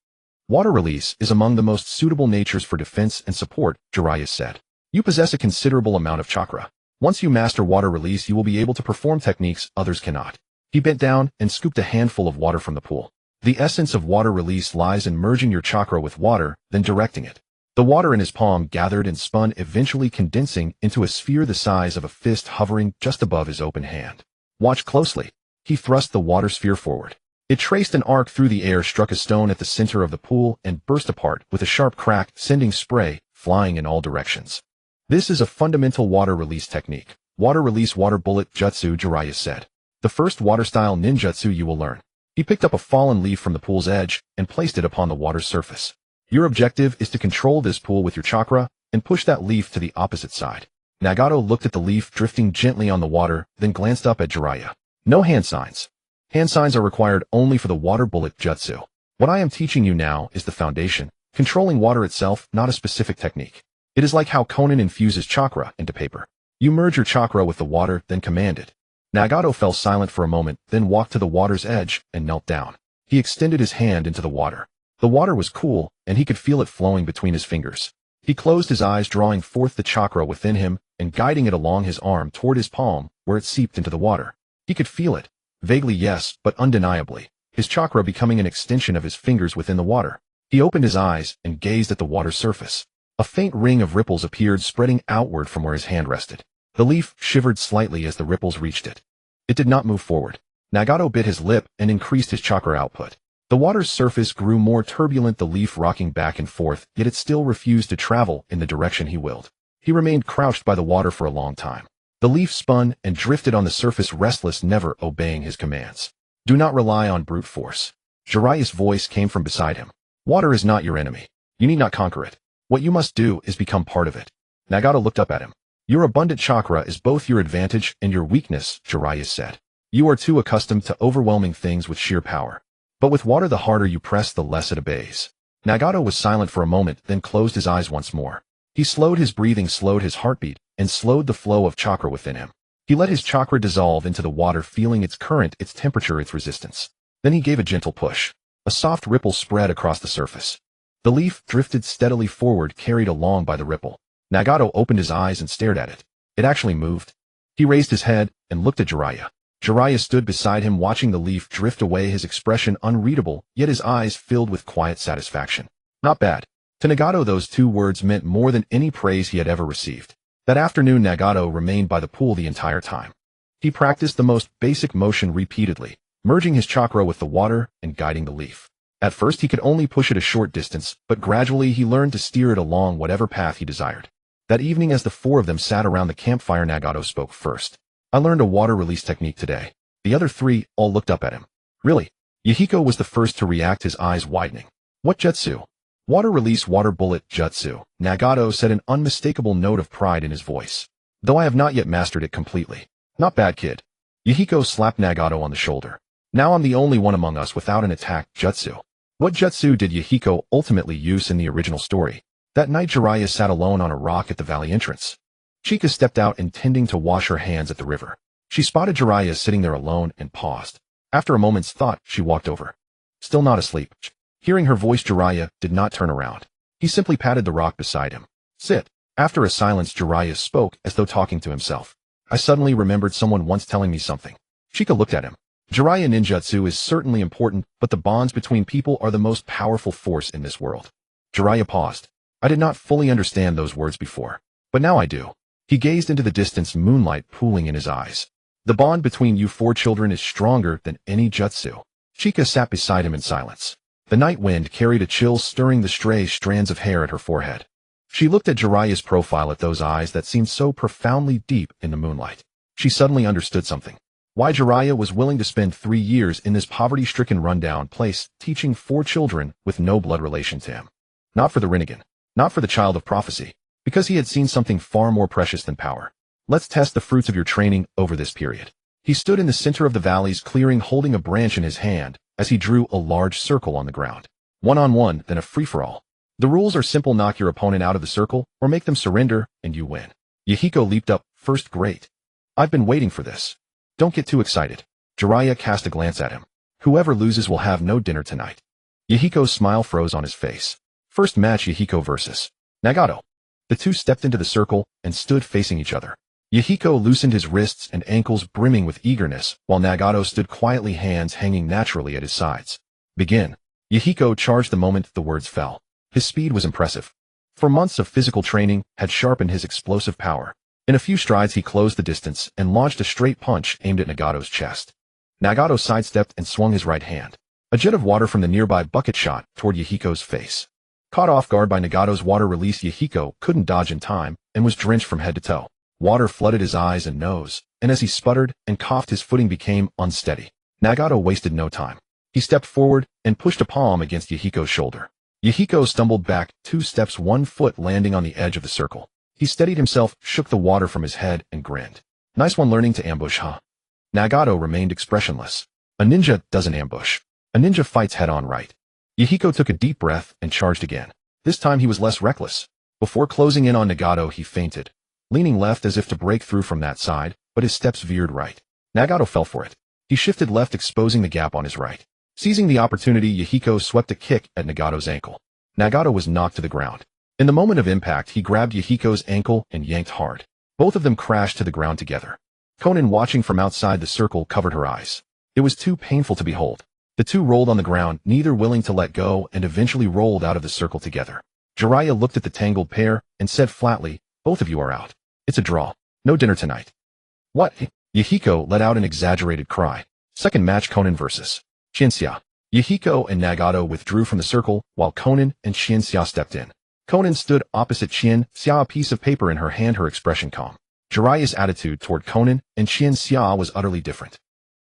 Water release is among the most suitable natures for defense and support, Jiraiya said. You possess a considerable amount of chakra. Once you master water release, you will be able to perform techniques others cannot. He bent down and scooped a handful of water from the pool. The essence of water release lies in merging your chakra with water, then directing it. The water in his palm gathered and spun, eventually condensing into a sphere the size of a fist hovering just above his open hand. Watch closely. He thrust the water sphere forward. It traced an arc through the air, struck a stone at the center of the pool, and burst apart with a sharp crack, sending spray flying in all directions. This is a fundamental water release technique. Water release water bullet jutsu, Jiraiya said. The first water-style ninjutsu you will learn. He picked up a fallen leaf from the pool's edge and placed it upon the water's surface. Your objective is to control this pool with your chakra and push that leaf to the opposite side. Nagato looked at the leaf drifting gently on the water, then glanced up at Jiraiya. No hand signs. Hand signs are required only for the water bullet jutsu. What I am teaching you now is the foundation, controlling water itself, not a specific technique. It is like how Konan infuses chakra into paper. You merge your chakra with the water, then command it. Nagato fell silent for a moment, then walked to the water's edge and knelt down. He extended his hand into the water. The water was cool, and he could feel it flowing between his fingers. He closed his eyes, drawing forth the chakra within him and guiding it along his arm toward his palm, where it seeped into the water. He could feel it. Vaguely, yes, but undeniably. His chakra becoming an extension of his fingers within the water. He opened his eyes and gazed at the water's surface. A faint ring of ripples appeared, spreading outward from where his hand rested. The leaf shivered slightly as the ripples reached it. It did not move forward. Nagato bit his lip and increased his chakra output. The water's surface grew more turbulent, the leaf rocking back and forth, yet it still refused to travel in the direction he willed. He remained crouched by the water for a long time. The leaf spun and drifted on the surface, restless, never obeying his commands. Do not rely on brute force. Jiraiya's voice came from beside him. Water is not your enemy. You need not conquer it. What you must do is become part of it. Nagato looked up at him. Your abundant chakra is both your advantage and your weakness, Jiraiya said. You are too accustomed to overwhelming things with sheer power. But with water, the harder you press, the less it obeys. Nagato was silent for a moment, then closed his eyes once more. He slowed his breathing, slowed his heartbeat, and slowed the flow of chakra within him. He let his chakra dissolve into the water, feeling its current, its temperature, its resistance. Then he gave a gentle push. A soft ripple spread across the surface. The leaf drifted steadily forward, carried along by the ripple. Nagato opened his eyes and stared at it. It actually moved. He raised his head and looked at Jiraiya. Jiraiya stood beside him, watching the leaf drift away, his expression unreadable, yet his eyes filled with quiet satisfaction. Not bad. To Nagato, those two words meant more than any praise he had ever received. That afternoon, Nagato remained by the pool the entire time. He practiced the most basic motion repeatedly, merging his chakra with the water and guiding the leaf. At first, he could only push it a short distance, but gradually he learned to steer it along whatever path he desired. That evening, as the four of them sat around the campfire, Nagato spoke first. I learned a water release technique today. The other three all looked up at him. Really? Yahiko was the first to react, his eyes widening. What jutsu? Water release water bullet jutsu, Nagato said, an unmistakable note of pride in his voice. Though I have not yet mastered it completely. Not bad, kid. Yahiko slapped Nagato on the shoulder. Now I'm the only one among us without an attack jutsu. What jutsu did Yahiko ultimately use in the original story? That night, Jiraiya sat alone on a rock at the valley entrance. Chika stepped out, intending to wash her hands at the river. She spotted Jiraiya sitting there alone and paused. After a moment's thought, she walked over. Still not asleep. Hearing her voice, Jiraiya did not turn around. He simply patted the rock beside him. Sit. After a silence, Jiraiya spoke, as though talking to himself. I suddenly remembered someone once telling me something. Chika looked at him. Jiraiya ninjutsu is certainly important, but the bonds between people are the most powerful force in this world. Jiraiya paused. I did not fully understand those words before, but now I do. He gazed into the distance, moonlight pooling in his eyes. The bond between you four children is stronger than any jutsu. Chika sat beside him in silence. The night wind carried a chill, stirring the stray strands of hair at her forehead. She looked at Jiraiya's profile, at those eyes that seemed so profoundly deep in the moonlight. She suddenly understood something. Why Jiraiya was willing to spend 3 years in this poverty-stricken, rundown place, teaching 4 children with no blood relation to him. Not for the Rinnegan. Not for the child of prophecy. Because he had seen something far more precious than power. Let's test the fruits of your training over this period. He stood in the center of the valley's clearing, holding a branch in his hand, as he drew a large circle on the ground. One-on-one, then a free-for-all. The rules are simple: knock your opponent out of the circle, or make them surrender, and you win. Yahiko leaped up. First, great. I've been waiting for this. Don't get too excited. Jiraiya cast a glance at him. Whoever loses will have no dinner tonight. Yahiko's smile froze on his face. First match, Yahiko versus Nagato. The two stepped into the circle and stood facing each other. Yahiko loosened his wrists and ankles brimming with eagerness, while Nagato stood quietly, hands hanging naturally at his sides. Begin. Yahiko charged the moment the words fell. His speed was impressive. For months of physical training had sharpened his explosive power. In a few strides he closed the distance and launched a straight punch aimed at Nagato's chest. Nagato sidestepped and swung his right hand. A jet of water from the nearby bucket shot toward Yahiko's face. Caught off guard by Nagato's water release, Yahiko couldn't dodge in time and was drenched from head to toe. Water flooded his eyes and nose, and as he sputtered and coughed his footing became unsteady. Nagato wasted no time. He stepped forward and pushed a palm against Yahiko's shoulder. Yahiko stumbled back 2 steps, 1 foot landing on the edge of the circle. He steadied himself, shook the water from his head, and grinned. Nice one learning to ambush, huh? Nagato remained expressionless. A ninja doesn't ambush. A ninja fights head-on, right? Yahiko took a deep breath and charged again. This time he was less reckless. Before closing in on Nagato he feinted, leaning left as if to break through from that side, but his steps veered right. Nagato fell for it. He shifted left, exposing the gap on his right. Seizing the opportunity, Yahiko swept a kick at Nagato's ankle. Nagato was knocked to the ground. In the moment of impact, he grabbed Yahiko's ankle and yanked hard. Both of them crashed to the ground together. Konan, watching from outside the circle, covered her eyes. It was too painful to behold. The two rolled on the ground, neither willing to let go, and eventually rolled out of the circle together. Jiraiya looked at the tangled pair and said flatly, "Both of you are out. It's a draw. No dinner tonight." "What?" Yahiko let out an exaggerated cry. Second match, Konan vs. Shinsia. Yahiko and Nagato withdrew from the circle, while Konan and Shinsia stepped in. Konan stood opposite Shinsia, a piece of paper in her hand, her expression calm. Jiraiya's attitude toward Konan and Shinsia was utterly different.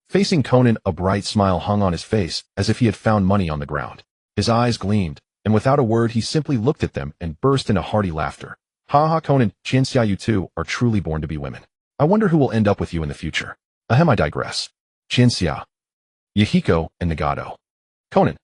Facing Konan, a bright smile hung on his face, as if he had found money on the ground. His eyes gleamed, and without a word he simply looked at them and burst into hearty laughter. "Ha ha, Konan, Shinsia, you two are truly born to be women. I wonder who will end up with you in the future." Ahem, I digress. Shinsia. Yahiko and Nagato. Konan.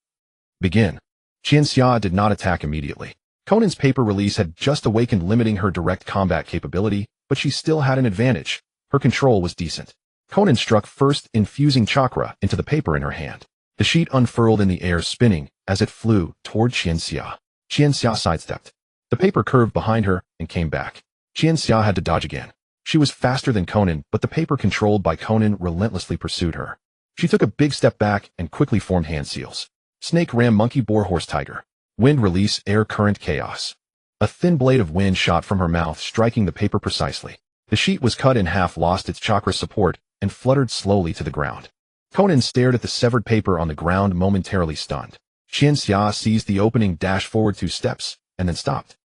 Begin. Shinsia did not attack immediately. Konan's paper release had just awakened, limiting her direct combat capability, but she still had an advantage. Her control was decent. Konan struck first, infusing chakra into the paper in her hand. The sheet unfurled in the air, spinning as it flew toward Shinsia. Shinsia sidestepped. The paper curved behind her and came back. Shinsia had to dodge again. She was faster than Konan, but the paper controlled by Konan relentlessly pursued her. She took a big step back and quickly formed hand seals. Snake, ram, monkey, boar, horse, tiger. Wind, release, air, current, chaos. A thin blade of wind shot from her mouth, striking the paper precisely. The sheet was cut in half, lost its chakra support, and fluttered slowly to the ground. Konan stared at the severed paper on the ground, momentarily stunned. Shinsia seized the opening, dashed forward 2 steps, and then stopped.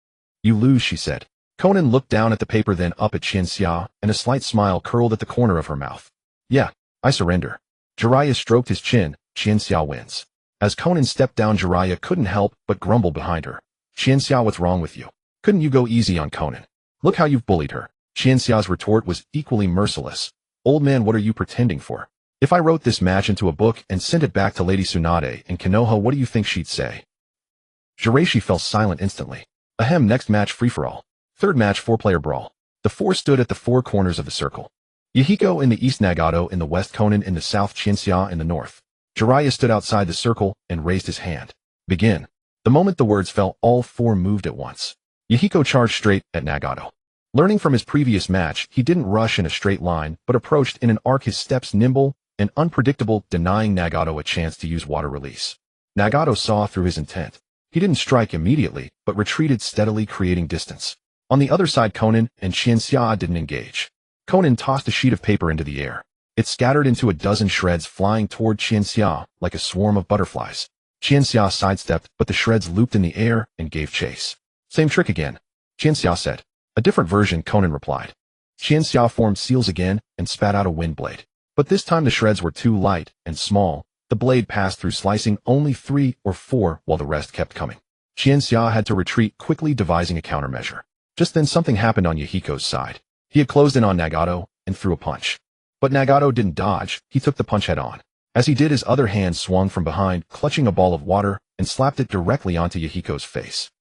"You lose," she said. Konan looked down at the paper, then up at Shinsia, and a slight smile curled at the corner of her mouth. "Yeah, I surrender." Jiraiya stroked his chin. Shinsia wins. As Konan stepped down, Jiraiya couldn't help but grumble behind her. "Shinsia, what's wrong with you? Couldn't you go easy on Konan? Look how you've bullied her." Shinsia's retort was equally merciless. "Old man, what are you pretending for? If I wrote this match into a book and sent it back to Lady Tsunade in Konoha, what do you think she'd say?" Jiraiya fell silent instantly. Ahem, next match, free-for-all. Third match, 4-player brawl. The 4 stood at the 4 corners of the circle. Yahiko in the east, Nagato in the west, Konan in the south, Shinsia in the north. Jiraiya stood outside the circle and raised his hand. "Begin." The moment the words fell, all 4 moved at once. Yahiko charged straight at Nagato. Learning from his previous match, he didn't rush in a straight line, but approached in an arc, his steps nimble and unpredictable, denying Nagato a chance to use water release. Nagato saw through his intent. He didn't strike immediately, but retreated steadily, creating distance. On the other side, Konan and Shinsia didn't engage. Konan tossed a sheet of paper into the air. It scattered into a dozen shreds, flying toward Shinsia like a swarm of butterflies. Shinsia sidestepped, but the shreds looped in the air and gave chase. "Same trick again," Shinsia said. "A different version," Konan replied. Shinsia formed seals again and spat out a wind blade. But this time the shreds were too light and small. The blade passed through, slicing only 3 or 4, while the rest kept coming. Shinsia had to retreat, quickly devising a countermeasure. Just then something happened on Yahiko's side. He had closed in on Nagato and threw a punch. But Nagato didn't dodge, he took the punch head on. As he did, his other hand swung from behind, clutching a ball of water, and slapped it directly onto Yahiko's face.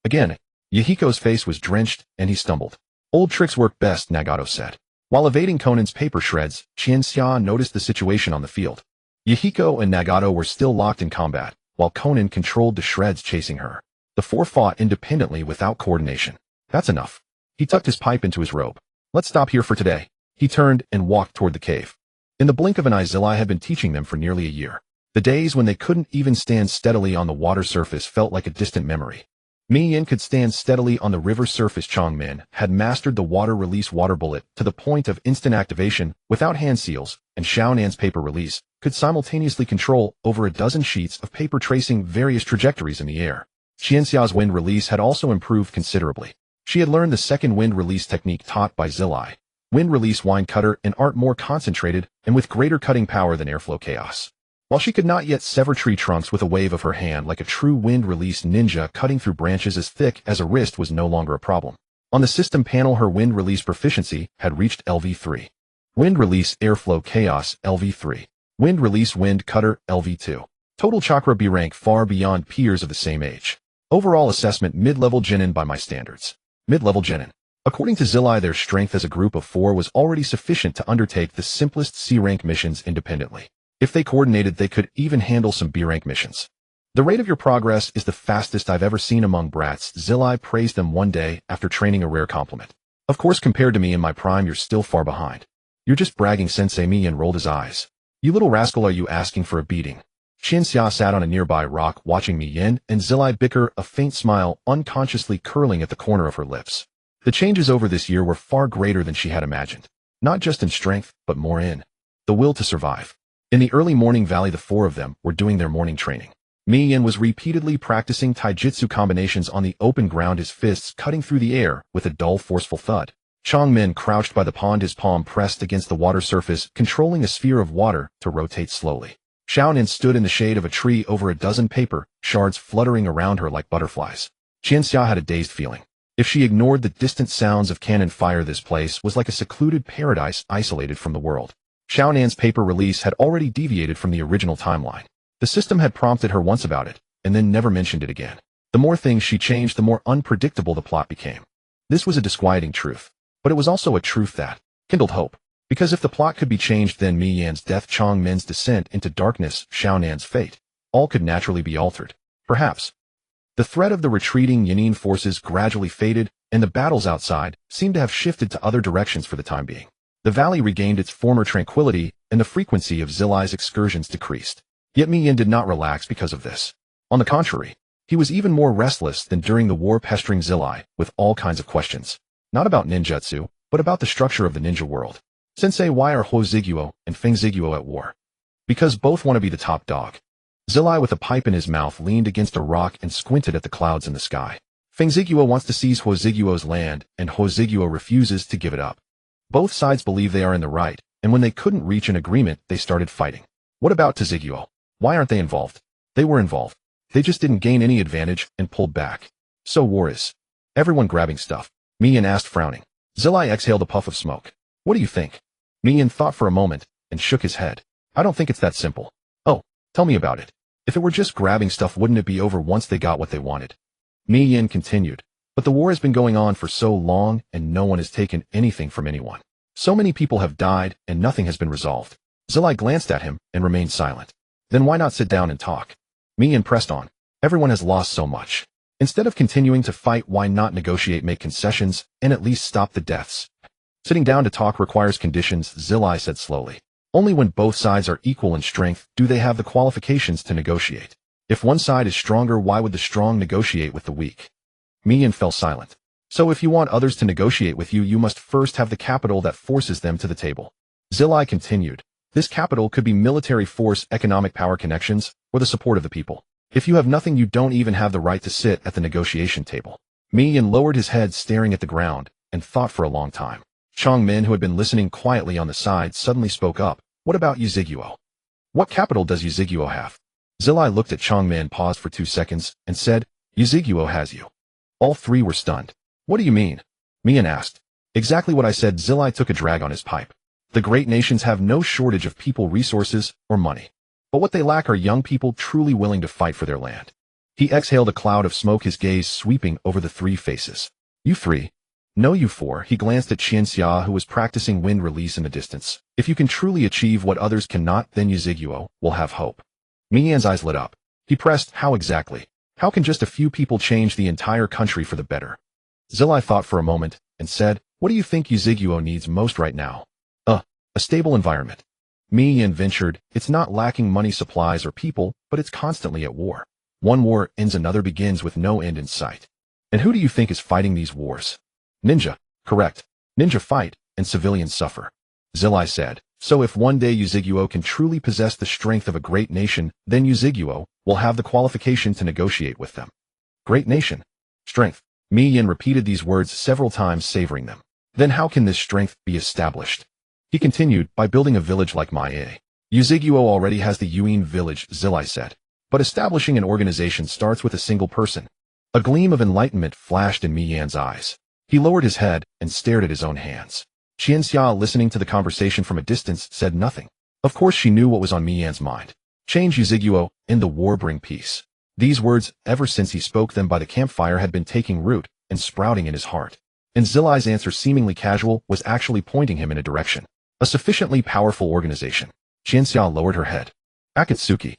Again, Yahiko's face was drenched, and he stumbled. "Old tricks work best," Nagato said. While evading Konan's paper shreds, Shinsia noticed the situation on the field. Yahiko and Nagato were still locked in combat, while Konan controlled the shreds chasing her. The 4 fought independently without coordination. "That's enough." He tucked his pipe into his robe. Let's stop here for today. He turned and walked toward the cave. In the blink of an eye, Zilai had been teaching them for nearly a year. The days when they couldn't even stand steadily on the water surface felt like a distant memory. Mi Yin could stand steadily on the river surface. Chong Min had mastered the water release water bullet to the point of instant activation without hand seals, and Xiao Nan's paper release could simultaneously control over a dozen sheets of paper tracing various trajectories in the air. Qianxia's wind release had also improved considerably. She had learned the second wind release technique taught by Zilai. Wind release wine cutter, an art more concentrated and with greater cutting power than airflow chaos. While she could not yet sever tree trunks with a wave of her hand like a true wind release ninja, cutting through branches as thick as a wrist was no longer a problem. On the system panel, her wind release proficiency had reached LV3. Wind release airflow chaos LV3. Wind release wind cutter LV2. Total chakra B rank far beyond peers of the same age. Overall assessment mid-level genin by my standards. Mid-level genin. According to Zilai, their strength as a group of 4 was already sufficient to undertake the simplest C-rank missions independently. If they coordinated, they could even handle some B-rank missions. The rate of your progress is the fastest I've ever seen among brats. Zilai praised them one day after training, a rare compliment. Of course, compared to me in my prime, you're still far behind. You're just bragging, Sensei. Mi Yin rolled his eyes. You little rascal, are you asking for a beating? Qianxia sat on a nearby rock watching Mi Yin and Zilai bicker, a faint smile unconsciously curling at the corner of her lips. The changes over this year were far greater than she had imagined. Not just in strength, but more in the will to survive. In the early morning valley, the 4 of them were doing their morning training. Mi Yin was repeatedly practicing taijutsu combinations on the open ground, his fists cutting through the air with a dull, forceful thud. Chong Min crouched by the pond, his palm pressed against the water surface, controlling a sphere of water to rotate slowly. Xiao Nan stood in the shade of a tree, over a dozen paper shards fluttering around her like butterflies. Qianxia had a dazed feeling. If she ignored the distant sounds of cannon fire, this place was like a secluded paradise isolated from the world. Xiao Nan's paper release had already deviated from the original timeline. The system had prompted her once about it, and then never mentioned it again. The more things she changed, the more unpredictable the plot became. This was a disquieting truth, but it was also a truth that kindled hope. Because if the plot could be changed, then Mi Yan's death, Chong Min's descent into darkness, Xiao Nan's fate, all could naturally be altered. Perhaps. The threat of the retreating Yanin forces gradually faded, and the battles outside seemed to have shifted to other directions for the time being. The valley regained its former tranquility, and the frequency of Zilai's excursions decreased. Yet Mi Yin did not relax because of this. On the contrary, he was even more restless than during the war, pestering Zilai with all kinds of questions. Not about ninjutsu, but about the structure of the ninja world. Sensei, why are Huo Ziguo and Feng Ziguo at war? Because both want to be the top dog. Zilai, with a pipe in his mouth, leaned against a rock and squinted at the clouds in the sky. Feng Ziguo wants to seize Huo Ziguo's land, and Huo Ziguo refuses to give it up. Both sides believe they are in the right, and when they couldn't reach an agreement, they started fighting. What about Ziguo? Why aren't they involved? They were involved. They just didn't gain any advantage and pulled back. So war is. Everyone grabbing stuff. Mi Yin asked, frowning. Zilai exhaled a puff of smoke. What do you think? Mi Yin thought for a moment and shook his head. I don't think it's that simple. Oh, tell me about it. If it were just grabbing stuff, wouldn't it be over once they got what they wanted? Mi Yin continued. But the war has been going on for so long, and no one has taken anything from anyone. So many people have died, and nothing has been resolved. Zilai glanced at him and remained silent. Then why not sit down and talk? Mi Yin pressed on. Everyone has lost so much. Instead of continuing to fight, why not negotiate, make concessions, and at least stop the deaths? Sitting down to talk requires conditions, Zilai said slowly. Only when both sides are equal in strength do they have the qualifications to negotiate. If one side is stronger, why would the strong negotiate with the weak? Mi Yin fell silent. So if you want others to negotiate with you, you must first have the capital that forces them to the table. Zilai continued. This capital could be military force, economic power, connections, or the support of the people. If you have nothing, you don't even have the right to sit at the negotiation table. Mi Yin lowered his head, staring at the ground, and thought for a long time. Chong Min, who had been listening quietly on the side, suddenly spoke up. What about Yuziguo? What capital does Yuziguo have? Zilai looked at Chong Min, paused for 2 seconds, and said, Yuziguo has you. All 3 were stunned. What do you mean? Mi Yin asked. Exactly what I said. Zilai took a drag on his pipe. The great nations have no shortage of people, resources, or money. But what they lack are young people truly willing to fight for their land. He exhaled a cloud of smoke, his gaze sweeping over the 3 faces. You 3. No, you 4. He glanced at Qianxia, who was practicing wind release in the distance. If you can truly achieve what others cannot, then Yuziguo will have hope. Mi Yan's eyes lit up. He pressed, how exactly? How can just a few people change the entire country for the better? Zilai thought for a moment and said, What do you think Yuziguo needs most right now? A stable environment. Miyan ventured, it's not lacking money, supplies, or people, but it's constantly at war. One war ends, another begins with no end in sight. And who do you think is fighting these wars? Ninja. Correct. Ninja fight, and civilians suffer. Zilai said, so if one day Yuziguo can truly possess the strength of a great nation, then Yuziguo will have the qualification to negotiate with them. Great nation. Strength. Miyan repeated these words several times, savoring them. Then how can this strength be established? He continued, by building a village like Maya. Yuziguo already has the Yuin village, Zilai said. But establishing an organization starts with a single person. A gleam of enlightenment flashed in Miyan's eyes. He lowered his head and stared at his own hands. Qianxia, listening to the conversation from a distance, said nothing. Of course she knew what was on Miyan's mind. Change Yuziguo, end the war, bring peace. These words, ever since he spoke them by the campfire, had been taking root and sprouting in his heart. And Zilai's answer, seemingly casual, was actually pointing him in a direction. A sufficiently powerful organization. Qianxia lowered her head. Akatsuki.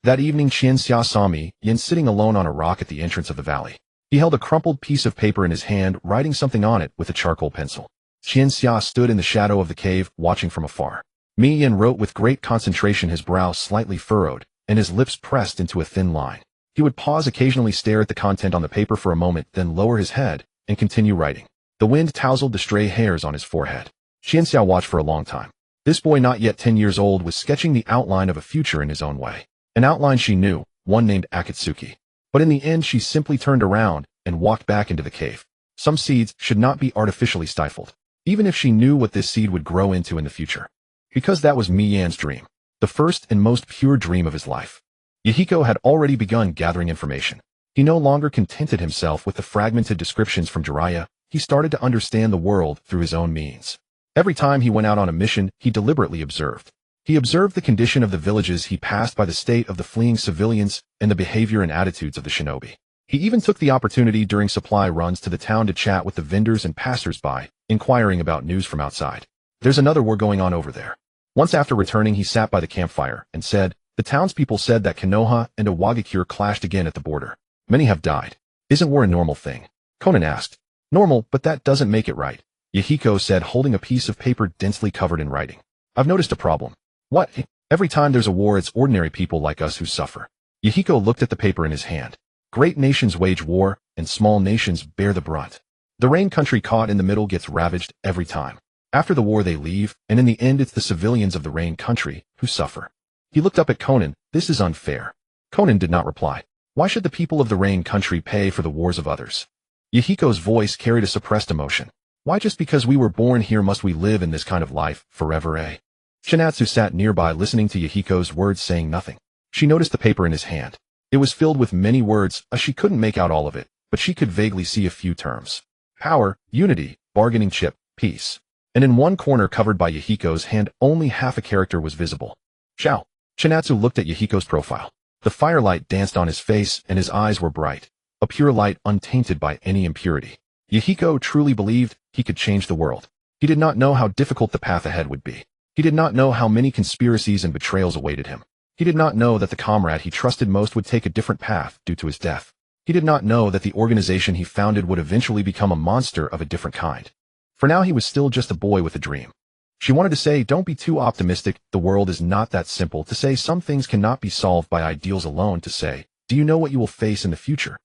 That evening Qianxia saw Miyan sitting alone on a rock at the entrance of the valley. He held a crumpled piece of paper in his hand, writing something on it with a charcoal pencil. Qianxia stood in the shadow of the cave, watching from afar. Miyan wrote with great concentration, his brow slightly furrowed, and his lips pressed into a thin line. He would pause, occasionally stare at the content on the paper for a moment, then lower his head and continue writing. The wind tousled the stray hairs on his forehead. Qianxia watched for a long time. This boy, not yet 10 years old, was sketching the outline of a future in his own way. An outline she knew, one named Akatsuki. But in the end she simply turned around and walked back into the cave. Some seeds should not be artificially stifled, even if she knew what this seed would grow into in the future. Because that was Miyan's dream. The first and most pure dream of his life. Yahiko had already begun gathering information. He no longer contented himself with the fragmented descriptions from Jiraiya. He started to understand the world through his own means. Every time he went out on a mission, he deliberately observed. He observed the condition of the villages he passed by, the state of the fleeing civilians, and the behavior and attitudes of the shinobi. He even took the opportunity during supply runs to the town to chat with the vendors and passers-by, inquiring about news from outside. There's another war going on over there. Once after returning, he sat by the campfire and said, the townspeople said that Konoha and Awagakure clashed again at the border. Many have died. Isn't war a normal thing? Konan asked. Normal, but that doesn't make it right. Yahiko said, holding a piece of paper densely covered in writing. I've noticed a problem. What? Every time there's a war, it's ordinary people like us who suffer. Yahiko looked at the paper in his hand. Great nations wage war, and small nations bear the brunt. The rain country caught in the middle gets ravaged every time. After the war they leave, and in the end it's the civilians of the rain country who suffer. He looked up at Konan. This is unfair. Konan did not reply. Why should the people of the rain country pay for the wars of others? Yahiko's voice carried a suppressed emotion. Why just because we were born here must we live in this kind of life forever, eh? Chinatsu sat nearby, listening to Yahiko's words, saying nothing. She noticed the paper in his hand. It was filled with many words. She couldn't make out all of it, but she could vaguely see a few terms. Power, unity, bargaining chip, peace. And in one corner covered by Yahiko's hand, only half a character was visible. Xiao. Chinatsu looked at Yahiko's profile. The firelight danced on his face, and his eyes were bright. A pure light untainted by any impurity. Yahiko truly believed he could change the world. He did not know how difficult the path ahead would be. He did not know how many conspiracies and betrayals awaited him. He did not know that the comrade he trusted most would take a different path due to his death. He did not know that the organization he founded would eventually become a monster of a different kind. For now he was still just a boy with a dream. She wanted to say, don't be too optimistic, the world is not that simple, to say some things cannot be solved by ideals alone, to say, do you know what you will face in the future?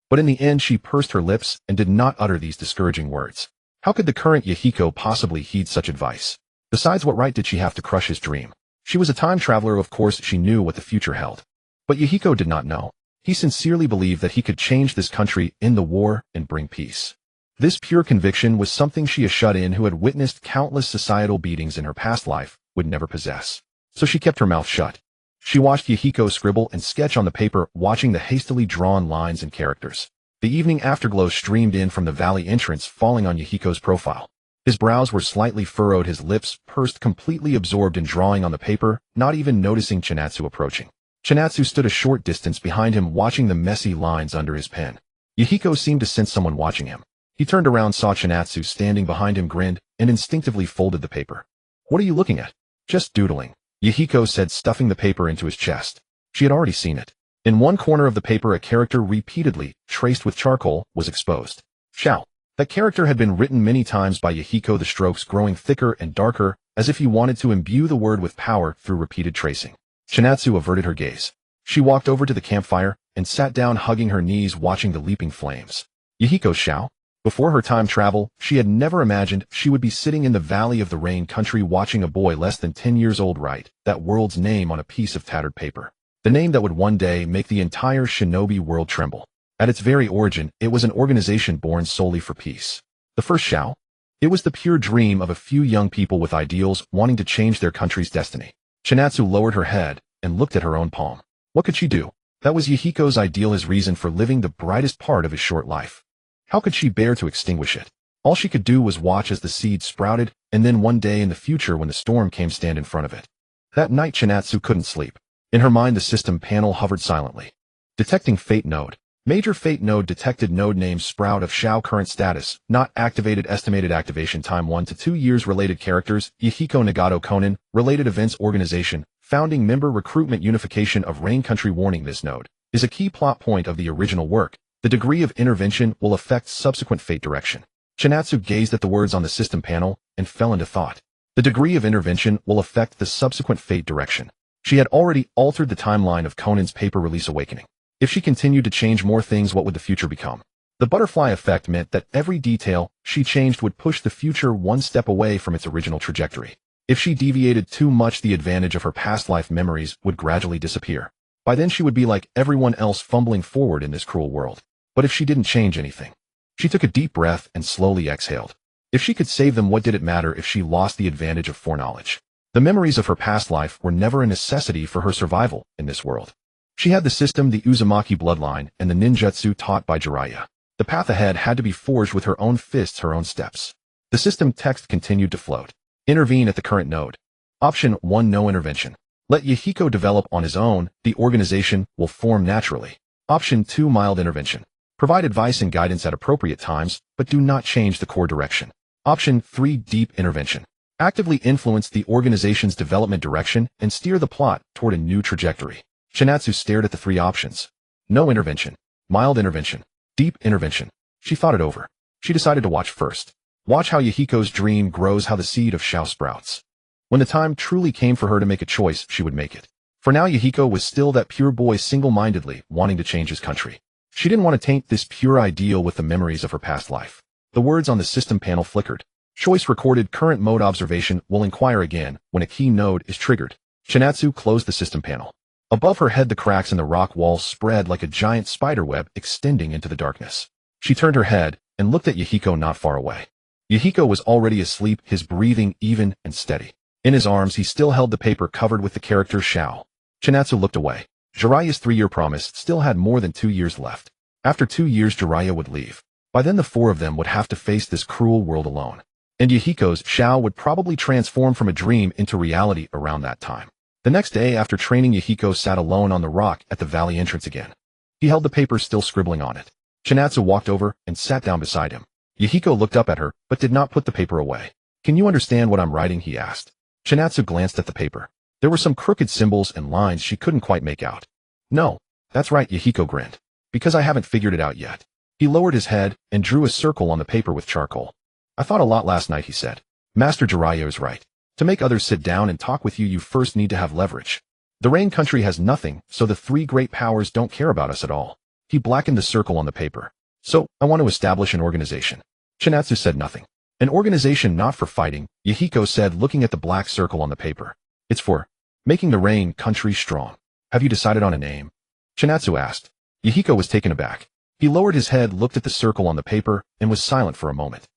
But in the end she pursed her lips and did not utter these discouraging words. How could the current Yahiko possibly heed such advice? Besides, what right did she have to crush his dream? She was a time traveler, of course she knew what the future held. But Yahiko did not know. He sincerely believed that he could change this country, end the war, and bring peace. This pure conviction was something she, a shut-in who had witnessed countless societal beatings in her past life, would never possess. So she kept her mouth shut. She watched Yahiko scribble and sketch on the paper, watching the hastily drawn lines and characters. The evening afterglow streamed in from the valley entrance, falling on Yahiko's profile. His brows were slightly furrowed, his lips pursed, completely absorbed in drawing on the paper, not even noticing Chinatsu approaching. Chinatsu stood a short distance behind him, watching the messy lines under his pen. Yahiko seemed to sense someone watching him. He turned around, saw Chinatsu standing behind him, grinned, and instinctively folded the paper. What are you looking at? Just doodling, Yahiko said, stuffing the paper into his chest. She had already seen it. In one corner of the paper, a character repeatedly, traced with charcoal, was exposed. Xiao. That character had been written many times by Yahiko, the strokes growing thicker and darker, as if he wanted to imbue the word with power through repeated tracing. Chinatsu averted her gaze. She walked over to the campfire and sat down, hugging her knees, watching the leaping flames. Yahiko Xiao. Before her time travel, she had never imagined she would be sitting in the Valley of the Rain country watching a boy less than 10 years old write that world's name on a piece of tattered paper. The name that would one day make the entire shinobi world tremble. At its very origin, it was an organization born solely for peace. The first Xiao? It was the pure dream of a few young people with ideals wanting to change their country's destiny. Chinatsu lowered her head and looked at her own palm. What could she do? That was Yahiko's ideal, his reason for living the brightest part of his short life. How could she bear to extinguish it? All she could do was watch as the seed sprouted, and then one day in the future when the storm came, stand in front of it. That night Chinatsu couldn't sleep. In her mind the system panel hovered silently. Detecting fate node. Major fate node detected. Node name Sprout of Xiao. Current status not activated. Estimated activation time 1 to 2 years. Related characters Yahiko, Nagato, Konan. Related events. Organization founding member, recruitment, unification of Rain Country. Warning: this node is a key plot point of the original work. The degree of intervention will affect subsequent fate direction. Chinatsu gazed at the words on the system panel and fell into thought. The degree of intervention will affect the subsequent fate direction. She had already altered the timeline of Conan's paper release Awakening. If she continued to change more things, what would the future become? The butterfly effect meant that every detail she changed would push the future one step away from its original trajectory. If she deviated too much, the advantage of her past life memories would gradually disappear. By then she would be like everyone else, fumbling forward in this cruel world. But if she didn't change anything? She took a deep breath and slowly exhaled. If she could save them, what did it matter if she lost the advantage of foreknowledge? The memories of her past life were never a necessity for her survival in this world. She had the system, the Uzumaki bloodline, and the ninjutsu taught by Jiraiya. The path ahead had to be forged with her own fists, her own steps. The system text continued to float. Intervene at the current node. Option 1, no intervention. Let Yahiko develop on his own, the organization will form naturally. Option 2, mild intervention. Provide advice and guidance at appropriate times, but do not change the core direction. Option 3, deep intervention. Actively influence the organization's development direction and steer the plot toward a new trajectory. Chinatsu stared at the three options. No intervention, mild intervention, deep intervention. She thought it over. She decided to watch first. Watch how Yahiko's dream grows, how the seed of Xiao sprouts. When the time truly came for her to make a choice, she would make it. For now, Yahiko was still that pure boy, single-mindedly wanting to change his country. She didn't want to taint this pure ideal with the memories of her past life. The words on the system panel flickered. Choice recorded. Current mode observation will inquire again when a key node is triggered. Chinatsu closed the system panel. Above her head, the cracks in the rock walls spread like a giant spiderweb extending into the darkness. She turned her head and looked at Yahiko not far away. Yahiko was already asleep, his breathing even and steady. In his arms, he still held the paper covered with the character Xiao. Chinatsu looked away. Jiraiya's 3-year promise still had more than 2 years left. After 2 years, Jiraiya would leave. By then the four of them would have to face this cruel world alone. And Yahiko's Xiao would probably transform from a dream into reality around that time. The next day after training, Yahiko sat alone on the rock at the valley entrance again. He held the paper, still scribbling on it. Chinatsu walked over and sat down beside him. Yahiko looked up at her, but did not put the paper away. Can you understand what I'm writing? He asked. Chinatsu glanced at the paper. There were some crooked symbols and lines she couldn't quite make out. No, that's right, Yahiko grinned. Because I haven't figured it out yet. He lowered his head and drew a circle on the paper with charcoal. I thought a lot last night, he said. Master Jiraiya is right. To make others sit down and talk with you, you first need to have leverage. The Rain Country has nothing, so the 3 great powers don't care about us at all. He blackened the circle on the paper. So, I want to establish an organization. Chinatsu said nothing. An organization not for fighting, Yahiko said, looking at the black circle on the paper. It's for making the Rain Country strong. Have you decided on a name? Chinatsu asked. Yahiko was taken aback. He lowered his head, looked at the circle on the paper, and was silent for a moment.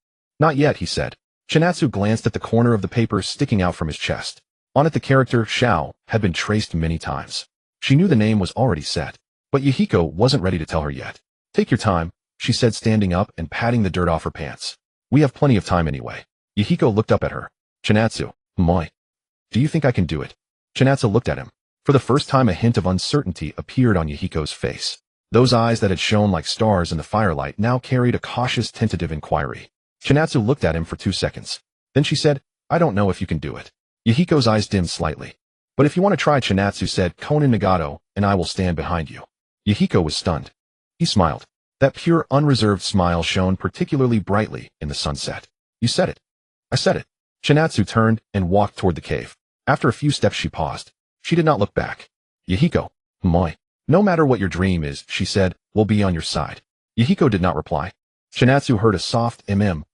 Not yet, he said. Chinatsu glanced at the corner of the paper sticking out from his chest. On it the character Xiao had been traced many times. She knew the name was already set. But Yahiko wasn't ready to tell her yet. Take your time, she said, standing up and patting the dirt off her pants. We have plenty of time anyway. Yahiko looked up at her. Chinatsu, moi. Do you think I can do it? Chinatsu looked at him. For the first time a hint of uncertainty appeared on Yahiko's face. Those eyes that had shone like stars in the firelight now carried a cautious, tentative inquiry. Chinatsu looked at him for 2 seconds. Then she said, I don't know if you can do it. Yahiko's eyes dimmed slightly. But if you want to try, Chinatsu said, Konan Nagato, and I will stand behind you. Yahiko was stunned. He smiled. That pure, unreserved smile shone particularly brightly in the sunset. You said it. I said it. Chinatsu turned and walked toward the cave. After a few steps she paused. She did not look back. Yahiko. Moi. No matter what your dream is, she said, we'll be on your side. Yahiko did not reply. Chinatsu heard a soft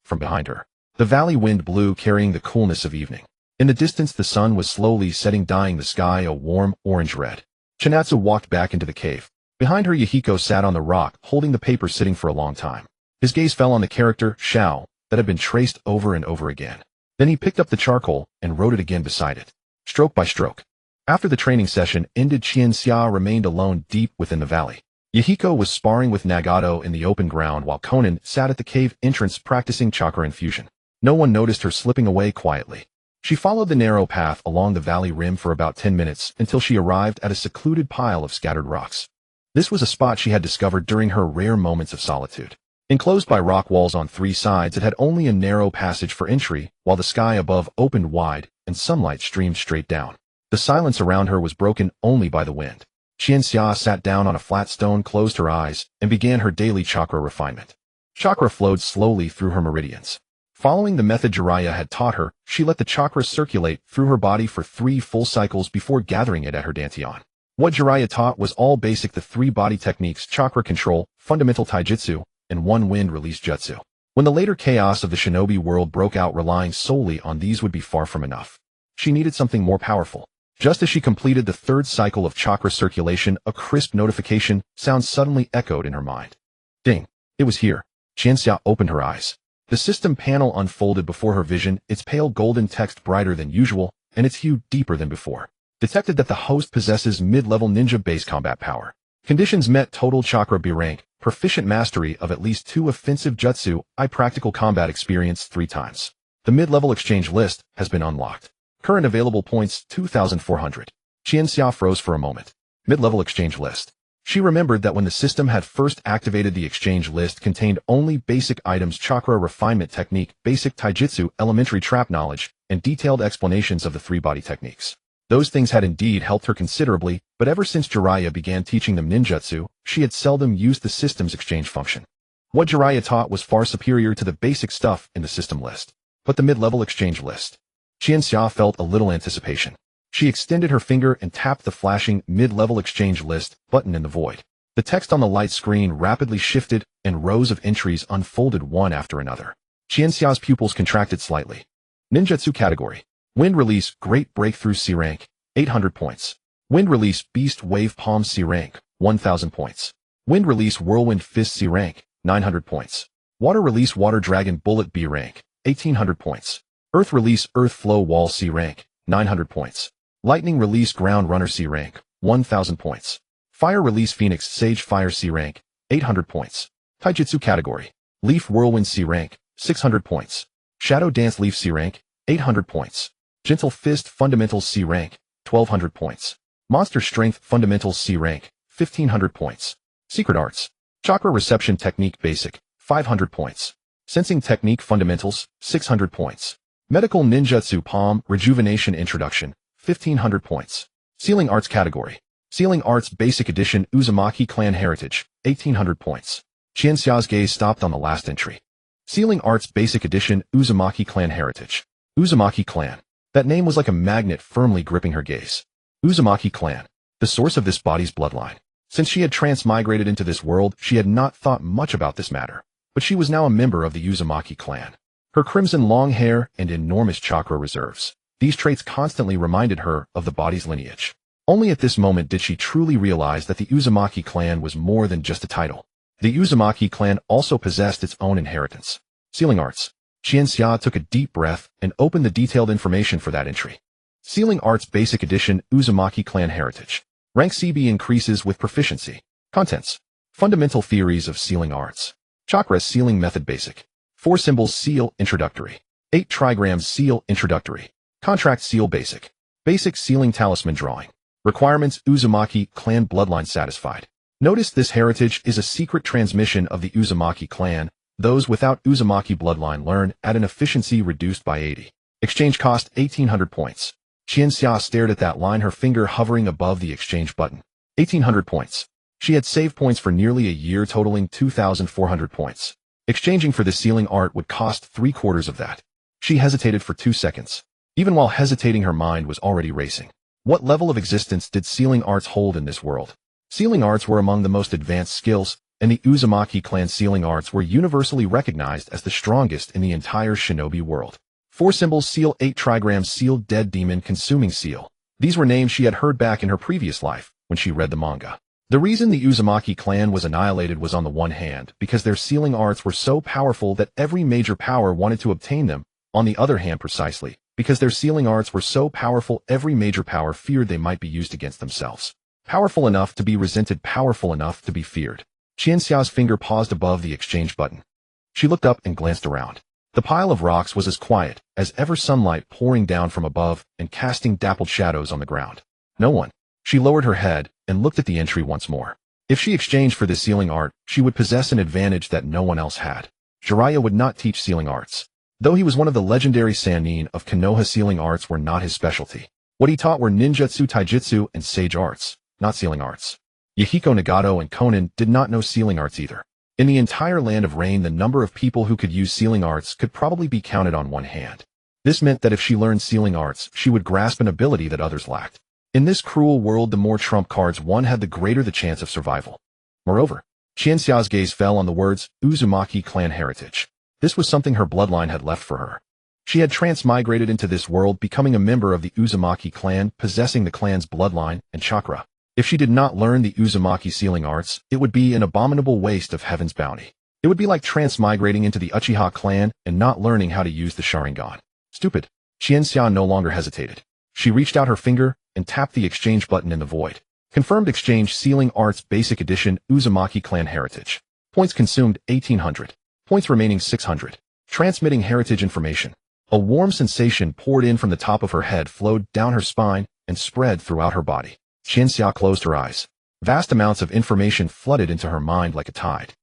from behind her. The valley wind blew, carrying the coolness of evening. In the distance the sun was slowly setting, dyeing the sky a warm orange-red. Chinatsu walked back into the cave. Behind her Yahiko sat on the rock, holding the paper, sitting for a long time. His gaze fell on the character, Shao, that had been traced over and over again. Then he picked up the charcoal and wrote it again beside it, stroke by stroke. After the training session ended, Qianxia remained alone deep within the valley. Yahiko was sparring with Nagato in the open ground while Konan sat at the cave entrance practicing chakra infusion. No one noticed her slipping away quietly. She followed the narrow path along the valley rim for about 10 minutes until she arrived at a secluded pile of scattered rocks. This was a spot she had discovered during her rare moments of solitude. Enclosed by rock walls on 3 sides, it had only a narrow passage for entry, while the sky above opened wide and sunlight streamed straight down. The silence around her was broken only by the wind. Qianxia sat down on a flat stone, closed her eyes, and began her daily chakra refinement. Chakra flowed slowly through her meridians. Following the method Jiraiya had taught her, she let the chakra circulate through her body for 3 full cycles before gathering it at her dantian. What Jiraiya taught was all basic: the 3 body techniques, chakra control, fundamental taijutsu, and 1 wind release jutsu. When the later chaos of the shinobi world broke out, relying solely on these would be far from enough. She needed something more powerful. Just as she completed the 3rd cycle of chakra circulation, a crisp notification sound suddenly echoed in her mind. Ding! It was here. Qianxia opened her eyes. The system panel unfolded before her vision, its pale golden text brighter than usual, and its hue deeper than before. Detected that the host possesses mid-level ninja base combat power. Conditions met: total chakra B rank, proficient mastery of at least 2 offensive jutsu, practical combat experience 3 times. The mid-level exchange list has been unlocked. Current available points 2,400. Qianxia froze for a moment. Mid-level exchange list. She remembered that when the system had first activated, the exchange list contained only basic items, chakra refinement technique, basic taijutsu, elementary trap knowledge, and detailed explanations of the 3 body techniques. Those things had indeed helped her considerably, but ever since Jiraiya began teaching them ninjutsu, she had seldom used the system's exchange function. What Jiraiya taught was far superior to the basic stuff in the system list. But the mid-level exchange list. Qianxia felt a little anticipation. She extended her finger and tapped the flashing mid-level exchange list button in the void. The text on the light screen rapidly shifted, and rows of entries unfolded one after another. Qianxia's pupils contracted slightly. Ninjutsu category. Wind Release Great Breakthrough C rank, 800 points. Wind Release Beast Wave Palm C rank, 1000 points. Wind Release Whirlwind Fist C rank, 900 points. Water Release Water Dragon Bullet B rank, 1800 points. Earth Release Earth Flow Wall C rank, 900 points. Lightning Release Ground Runner C rank, 1000 points. Fire Release Phoenix Sage Fire C rank, 800 points. Taijutsu category. Leaf Whirlwind C rank, 600 points. Shadow Dance Leaf C rank, 800 points. Gentle Fist Fundamentals C rank, 1200 points. Monster Strength Fundamentals C rank, 1500 points. Secret Arts. Chakra Reception Technique Basic, 500 points. Sensing Technique Fundamentals, 600 points. Medical Ninjutsu Palm Rejuvenation Introduction, 1500 points. Sealing Arts category. Sealing Arts Basic Edition Uzumaki Clan Heritage, 1800 points. Qianxia's gaze stopped on the last entry. Sealing Arts Basic Edition Uzumaki Clan Heritage. Uzumaki Clan. That name was like a magnet firmly gripping her gaze. Uzumaki Clan. The source of this body's bloodline. Since she had transmigrated into this world, she had not thought much about this matter. But she was now a member of the Uzumaki clan. Her crimson long hair and enormous chakra reserves. These traits constantly reminded her of the body's lineage. Only at this moment did she truly realize that the Uzumaki clan was more than just a title. The Uzumaki clan also possessed its own inheritance. Sealing Arts. Qianxia took a deep breath and opened the detailed information for that entry. Sealing Arts Basic Edition Uzumaki Clan Heritage. Rank CB increases with proficiency. Contents. Fundamental Theories of Sealing Arts. Chakra Sealing Method Basic. 4 Symbols Seal Introductory. 8 Trigrams Seal Introductory. Contract Seal Basic. Basic Sealing Talisman Drawing. Requirements: Uzumaki Clan Bloodline satisfied. Notice this heritage is a secret transmission of the Uzumaki clan. Those without Uzumaki bloodline learn at an efficiency reduced by 80. Exchange cost 1800 points. Qianxia stared at that line, her finger hovering above the exchange button. 1800 points. She had saved points for nearly a year, totaling 2,400 points. Exchanging for this sealing art would cost 3/4 of that. She hesitated for 2 seconds. Even while hesitating, her mind was already racing. What level of existence did sealing arts hold in this world? Sealing arts were among the most advanced skills, and the Uzumaki clan sealing arts were universally recognized as the strongest in the entire shinobi world. 4 symbols seal, 8 trigrams seal, dead demon consuming seal. These were names she had heard back in her previous life when she read the manga. The reason the Uzumaki clan was annihilated was, on the one hand, because their sealing arts were so powerful that every major power wanted to obtain them. On the other hand, precisely because their sealing arts were so powerful, every major power feared they might be used against themselves. Powerful enough to be resented, powerful enough to be feared. Qianxia's finger paused above the exchange button. She looked up and glanced around. The pile of rocks was as quiet as ever, sunlight pouring down from above and casting dappled shadows on the ground. No one. She lowered her head and looked at the entry once more. If she exchanged for this sealing art, she would possess an advantage that no one else had. Jiraiya would not teach sealing arts. Though he was one of the legendary Sannin of Konoha, sealing arts were not his specialty. What he taught were ninjutsu, taijutsu, and sage arts, not sealing arts. Yahiko, Nagato, and Konan did not know sealing arts either. In the entire land of rain, the number of people who could use sealing arts could probably be counted on one hand. This meant that if she learned sealing arts, she would grasp an ability that others lacked. In this cruel world, the more trump cards one had, the greater the chance of survival. Moreover, Qianxia's gaze fell on the words, Uzumaki clan heritage. This was something her bloodline had left for her. She had transmigrated into this world, becoming a member of the Uzumaki clan, possessing the clan's bloodline and chakra. If she did not learn the Uzumaki sealing arts, it would be an abominable waste of heaven's bounty. It would be like transmigrating into the Uchiha clan and not learning how to use the Sharingan. Stupid. Qianxia no longer hesitated. She reached out her finger and tapped the exchange button in the void. Confirmed exchange, sealing arts basic edition, Uzumaki clan heritage. Points consumed 1,800. Points remaining 600. Transmitting heritage information. A warm sensation poured in from the top of her head, flowed down her spine, and spread throughout her body. Qianxia closed her eyes. Vast amounts of information flooded into her mind like a tide.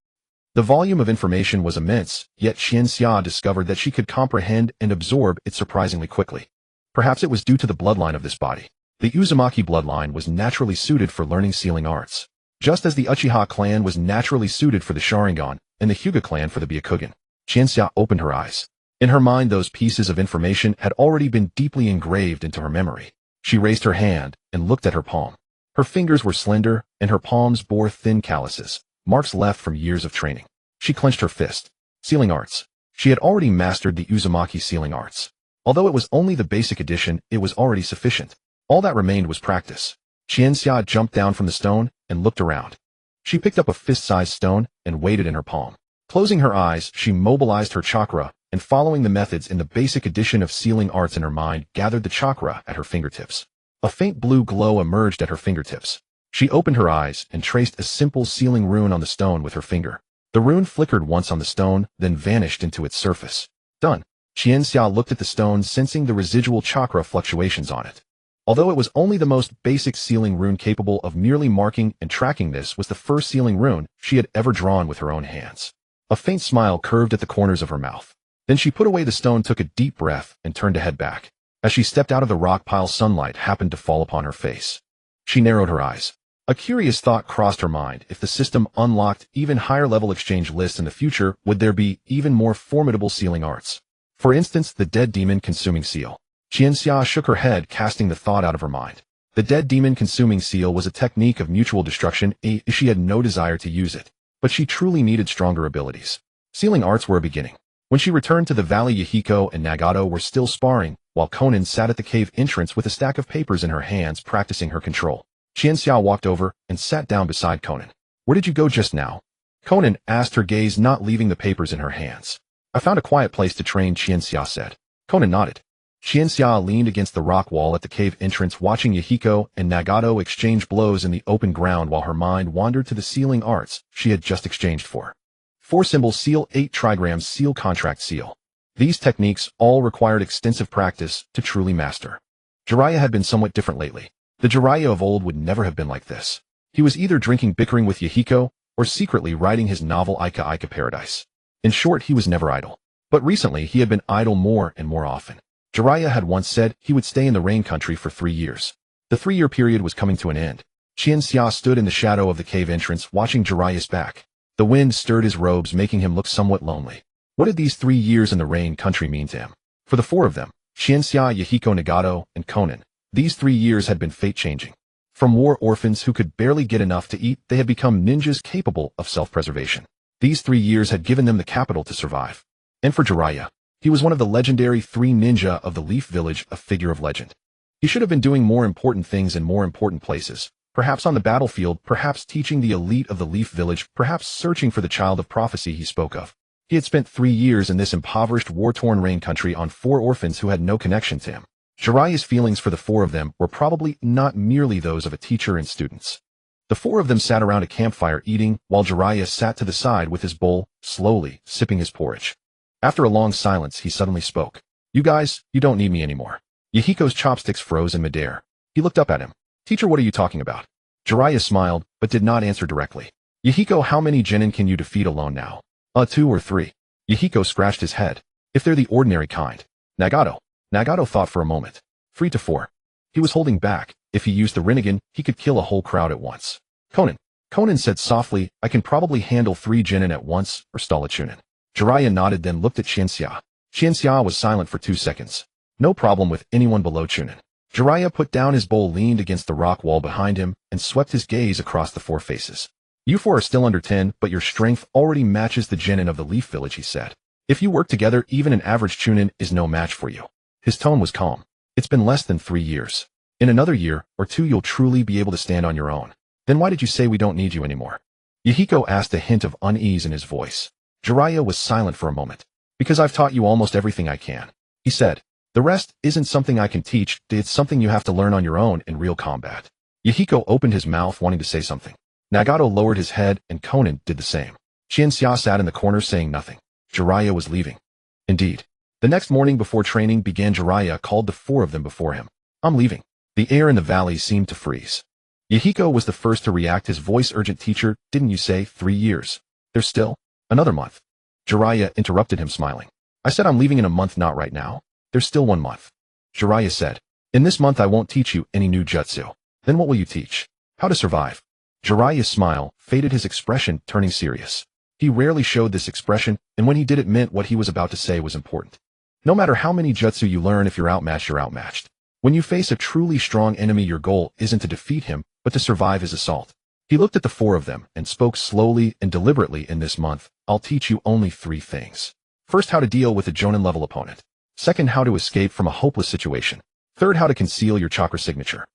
The volume of information was immense, yet Qianxia discovered that she could comprehend and absorb it surprisingly quickly. Perhaps it was due to the bloodline of this body. The Uzumaki bloodline was naturally suited for learning sealing arts, just as the Uchiha clan was naturally suited for the Sharingan, and the Hyuga clan for the Byakugan. Qianxia opened her eyes. In her mind, those pieces of information had already been deeply engraved into her memory. She raised her hand and looked at her palm. Her fingers were slender, and her palms bore thin calluses, marks left from years of training. She clenched her fist. Sealing arts. She had already mastered the Uzumaki sealing arts. Although it was only the basic edition, it was already sufficient. All that remained was practice. Qianxia jumped down from the stone and looked around. She picked up a fist-sized stone and weighed it in her palm. Closing her eyes, she mobilized her chakra, and following the methods in the basic edition of sealing arts in her mind, gathered the chakra at her fingertips. A faint blue glow emerged at her fingertips. She opened her eyes and traced a simple sealing rune on the stone with her finger. The rune flickered once on the stone, then vanished into its surface. Done. Qianxia looked at the stone, sensing the residual chakra fluctuations on it. Although it was only the most basic sealing rune capable of merely marking and tracking, this was the first sealing rune she had ever drawn with her own hands. A faint smile curved at the corners of her mouth. Then she put away the stone, took a deep breath, and turned to head back. As she stepped out of the rock pile, sunlight happened to fall upon her face. She narrowed her eyes. A curious thought crossed her mind. If the system unlocked even higher level exchange lists in the future, would there be even more formidable sealing arts? For instance, the dead demon consuming seal. Qianxia shook her head, casting the thought out of her mind. The dead demon consuming seal was a technique of mutual destruction. She had no desire to use it, but she truly needed stronger abilities. Sealing arts were a beginning. When she returned to the valley, Yahiko and Nagato were still sparring, while Konan sat at the cave entrance with a stack of papers in her hands, practicing her control. Qianxia walked over and sat down beside Konan. "Where did you go just now?" Konan asked, her gaze not leaving the papers in her hands. "I found a quiet place to train," Qianxia said. Konan nodded. Qianxia leaned against the rock wall at the cave entrance, watching Yahiko and Nagato exchange blows in the open ground while her mind wandered to the sealing arts she had just exchanged for. 4 symbol seal, 8 trigrams seal, contract seal. These techniques all required extensive practice to truly master. Jiraiya had been somewhat different lately. The Jiraiya of old would never have been like this. He was either drinking, bickering with Yahiko, or secretly writing his novel Ika Ika Paradise. In short, he was never idle. But recently he had been idle more and more often. Jiraiya had once said he would stay in the rain country for 3 years. The 3-year period was coming to an end. Xianxia stood in the shadow of the cave entrance, watching Jiraiya's back. The wind stirred his robes, making him look somewhat lonely. What did these 3 years in the rain country mean to him? For the 4 of them, Xianxia, Yahiko, Nagato, and Konan, these 3 years had been fate-changing. From war orphans who could barely get enough to eat, they had become ninjas capable of self-preservation. These 3 years had given them the capital to survive. And for Jiraiya, he was one of the legendary 3 ninja of the Leaf Village, a figure of legend. He should have been doing more important things in more important places. Perhaps on the battlefield, perhaps teaching the elite of the Leaf Village, perhaps searching for the child of prophecy he spoke of. He had spent 3 years in this impoverished, war-torn rain country on 4 orphans who had no connection to him. Jiraiya's feelings for the 4 of them were probably not merely those of a teacher and students. The 4 of them sat around a campfire eating, while Jiraiya sat to the side with his bowl, slowly sipping his porridge. After a long silence, he suddenly spoke. "You guys, you don't need me anymore." Yahiko's chopsticks froze in midair. He looked up at him. "Teacher, what are you talking about?" Jiraiya smiled, but did not answer directly. "Yahiko, how many genin can you defeat alone now?" 2 or 3. Yahiko scratched his head. "If they're the ordinary kind." Nagato thought for a moment. 3 to 4. He was holding back. If he used the Rinnegan, he could kill a whole crowd at once. Konan said softly, "I can probably handle 3 genin at once, or stall a chunin." Jiraiya nodded, then looked at Xianxia. Xianxia was silent for 2 seconds. "No problem with anyone below chunin." Jiraiya put down his bowl, leaned against the rock wall behind him, and swept his gaze across the 4 faces. "You 4 are still under 10, but your strength already matches the genin of the Leaf Village," he said. "If you work together, even an average chunin is no match for you." His tone was calm. "It's been less than 3 years. In another year or 2 you'll truly be able to stand on your own. Then why did you say we don't need you anymore?" Yahiko asked, a hint of unease in his voice. Jiraiya was silent for a moment. "Because I've taught you almost everything I can," he said. "The rest isn't something I can teach, it's something you have to learn on your own in real combat." Yahiko opened his mouth, wanting to say something. Nagato lowered his head, and Konan did the same. Xianxia sat in the corner saying nothing. Jiraiya was leaving. Indeed. The next morning before training began, Jiraiya called the 4 of them before him. "I'm leaving." The air in the valley seemed to freeze. Yahiko was the first to react, his voice urgent. "Teacher, didn't you say 3 years? There's still another month." Jiraiya interrupted him, smiling. "I said I'm leaving in a month, not right now. There's still 1 month." Jiraiya said, "In this month I won't teach you any new jutsu." "Then what will you teach?" "How to survive." Jiraiya's smile faded, his expression turning serious. He rarely showed this expression, and when he did, it meant what he was about to say was important. No matter how many jutsu you learn, if you're outmatched, you're outmatched. When you face a truly strong enemy, your goal isn't to defeat him, but to survive his assault. He looked at the 4 of them and spoke slowly and deliberately. "In this month, I'll teach you only 3 things. First, how to deal with a Jonin-level opponent. Second, how to escape from a hopeless situation. Third, how to conceal your chakra signature."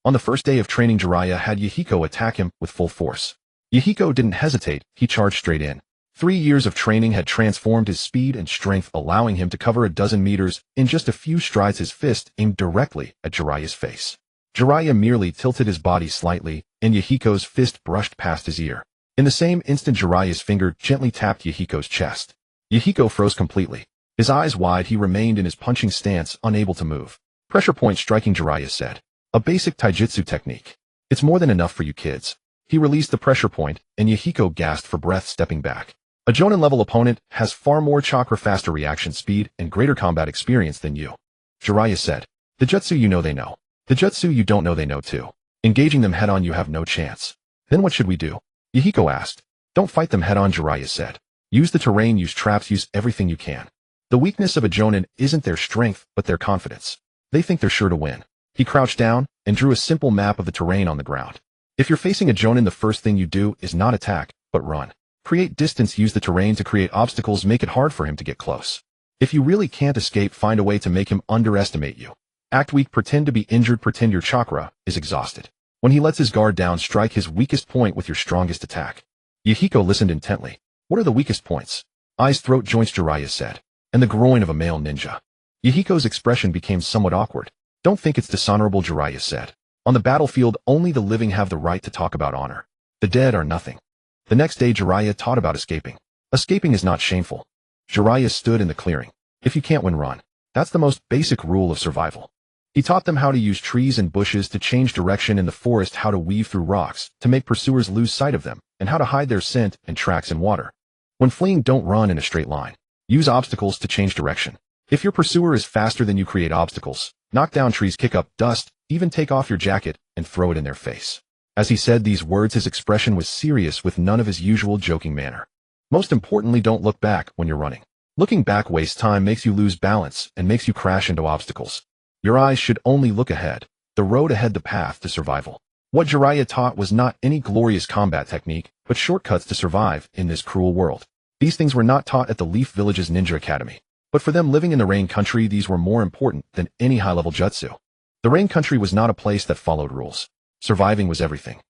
On the first day of training, Jiraiya had Yahiko attack him with full force. Yahiko didn't hesitate, he charged straight in. 3 years of training had transformed his speed and strength, allowing him to cover a dozen meters in just a few strides, his fist aimed directly at Jiraiya's face. Jiraiya merely tilted his body slightly, and Yahiko's fist brushed past his ear. In the same instant, Jiraiya's finger gently tapped Yahiko's chest. Yahiko froze completely. His eyes wide, he remained in his punching stance, unable to move. "Pressure point striking," Jiraiya said. "A basic taijutsu technique. It's more than enough for you kids." He released the pressure point, and Yahiko gasped for breath, stepping back. "A Jonin-level opponent has far more chakra, faster reaction speed, and greater combat experience than you," Jiraiya said. "The jutsu you know they know. The jutsu you don't know they know too. Engaging them head-on you have no chance." "Then what should we do?" Yahiko asked. "Don't fight them head-on," Jiraiya said. "Use the terrain, use traps, use everything you can. The weakness of a Jonin isn't their strength, but their confidence. They think they're sure to win." He crouched down and drew a simple map of the terrain on the ground. "If you're facing a Jonin, the first thing you do is not attack, but run. Create distance, use the terrain to create obstacles, make it hard for him to get close. If you really can't escape, find a way to make him underestimate you. Act weak, pretend to be injured, pretend your chakra is exhausted. When he lets his guard down, strike his weakest point with your strongest attack." Yahiko listened intently. "What are the weakest points?" "Eyes, throat, joints," Jiraiya said. "And the groin of a male ninja." Yahiko's expression became somewhat awkward. "Don't think it's dishonorable," Jiraiya said. "On the battlefield, only the living have the right to talk about honor. The dead are nothing." The next day, Jiraiya taught about escaping. Escaping is not shameful. Jiraiya stood in the clearing. If you can't win, run. That's the most basic rule of survival. He taught them how to use trees and bushes to change direction in the forest, how to weave through rocks to make pursuers lose sight of them, and how to hide their scent and tracks in water. When fleeing, don't run in a straight line. Use obstacles to change direction. If your pursuer is faster than you, create obstacles. Knock down trees, kick up dust, even take off your jacket and throw it in their face. As he said these words, his expression was serious with none of his usual joking manner. Most importantly, don't look back when you're running. Looking back wastes time, makes you lose balance, and makes you crash into obstacles. Your eyes should only look ahead, the road ahead, the path to survival. What Jiraiya taught was not any glorious combat technique, but shortcuts to survive in this cruel world. These things were not taught at the Leaf Village's ninja academy. But for them living in the Rain Country, these were more important than any high-level jutsu. The Rain Country was not a place that followed rules. Surviving was everything.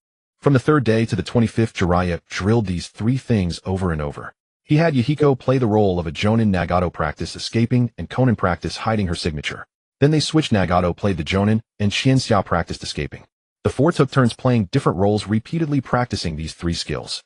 From the 3rd day to the 25th, Jiraiya drilled these 3 things over and over. He had Yahiko play the role of a Jonin, Nagato practice escaping, and Konan practice hiding her signature. Then they switched. Nagato played the Jonin, and Xianxia practiced escaping. The 4 took turns playing different roles, repeatedly practicing these 3 skills.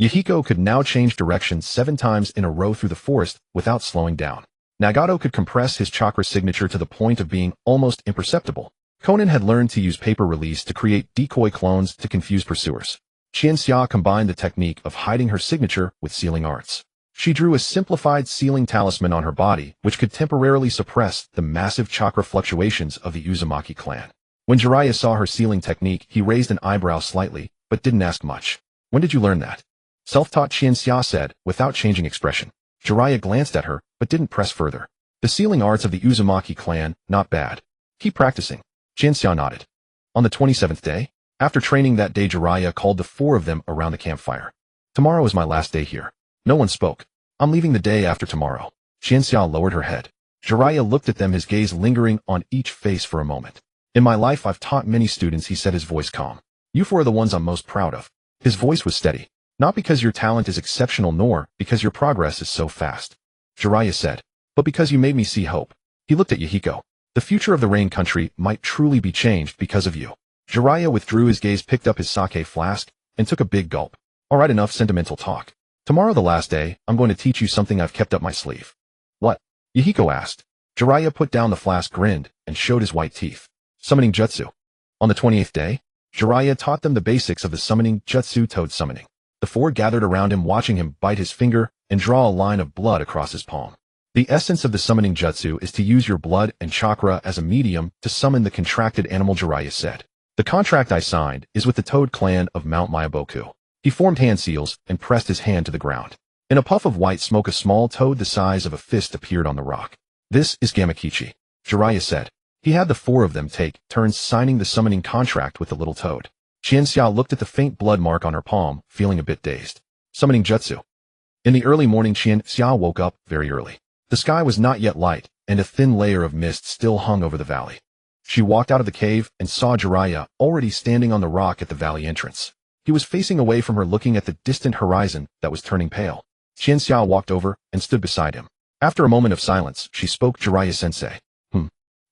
Yahiko could now change direction 7 times in a row through the forest without slowing down. Nagato could compress his chakra signature to the point of being almost imperceptible. Konan had learned to use paper release to create decoy clones to confuse pursuers. Xianxia combined the technique of hiding her signature with sealing arts. She drew a simplified sealing talisman on her body, which could temporarily suppress the massive chakra fluctuations of the Uzumaki clan. When Jiraiya saw her sealing technique, he raised an eyebrow slightly, but didn't ask much. When did you learn that? Self-taught, Xianxia said, without changing expression. Jiraiya glanced at her, but didn't press further. The sealing arts of the Uzumaki clan, not bad. Keep practicing. Xianxia nodded. On the 27th day, after training that day, Jiraiya called the 4 of them around the campfire. Tomorrow is my last day here. No one spoke. I'm leaving the day after tomorrow. Xianxia lowered her head. Jiraiya looked at them, his gaze lingering on each face for a moment. In my life, I've taught many students, he said, his voice calm. You 4 are the ones I'm most proud of. His voice was steady. Not because your talent is exceptional, nor because your progress is so fast. Jiraiya said, but because you made me see hope. He looked at Yahiko. The future of the Rain Country might truly be changed because of you. Jiraiya withdrew his gaze, picked up his sake flask, and took a big gulp. All right, enough sentimental talk. Tomorrow, the last day, I'm going to teach you something I've kept up my sleeve. What? Yahiko asked. Jiraiya put down the flask, grinned, and showed his white teeth. Summoning jutsu. On the 28th day, Jiraiya taught them the basics of the summoning jutsu, toad summoning. The 4 gathered around him, watching him bite his finger and draw a line of blood across his palm. The essence of the summoning jutsu is to use your blood and chakra as a medium to summon the contracted animal, Jiraiya said. The contract I signed is with the Toad clan of Mount Miyaboku. He formed hand seals and pressed his hand to the ground. In a puff of white smoke, a small toad the size of a fist appeared on the rock. This is Gamakichi, Jiraiya said. He had the 4 of them take turns signing the summoning contract with the little toad. Xianxia looked at the faint blood mark on her palm, feeling a bit dazed. Summoning jutsu. In the early morning, Xianxia woke up very early. The sky was not yet light, and a thin layer of mist still hung over the valley. She walked out of the cave and saw Jiraiya already standing on the rock at the valley entrance. He was facing away from her, looking at the distant horizon that was turning pale. Xianxia walked over and stood beside him. After a moment of silence, she spoke. Jiraiya-sensei.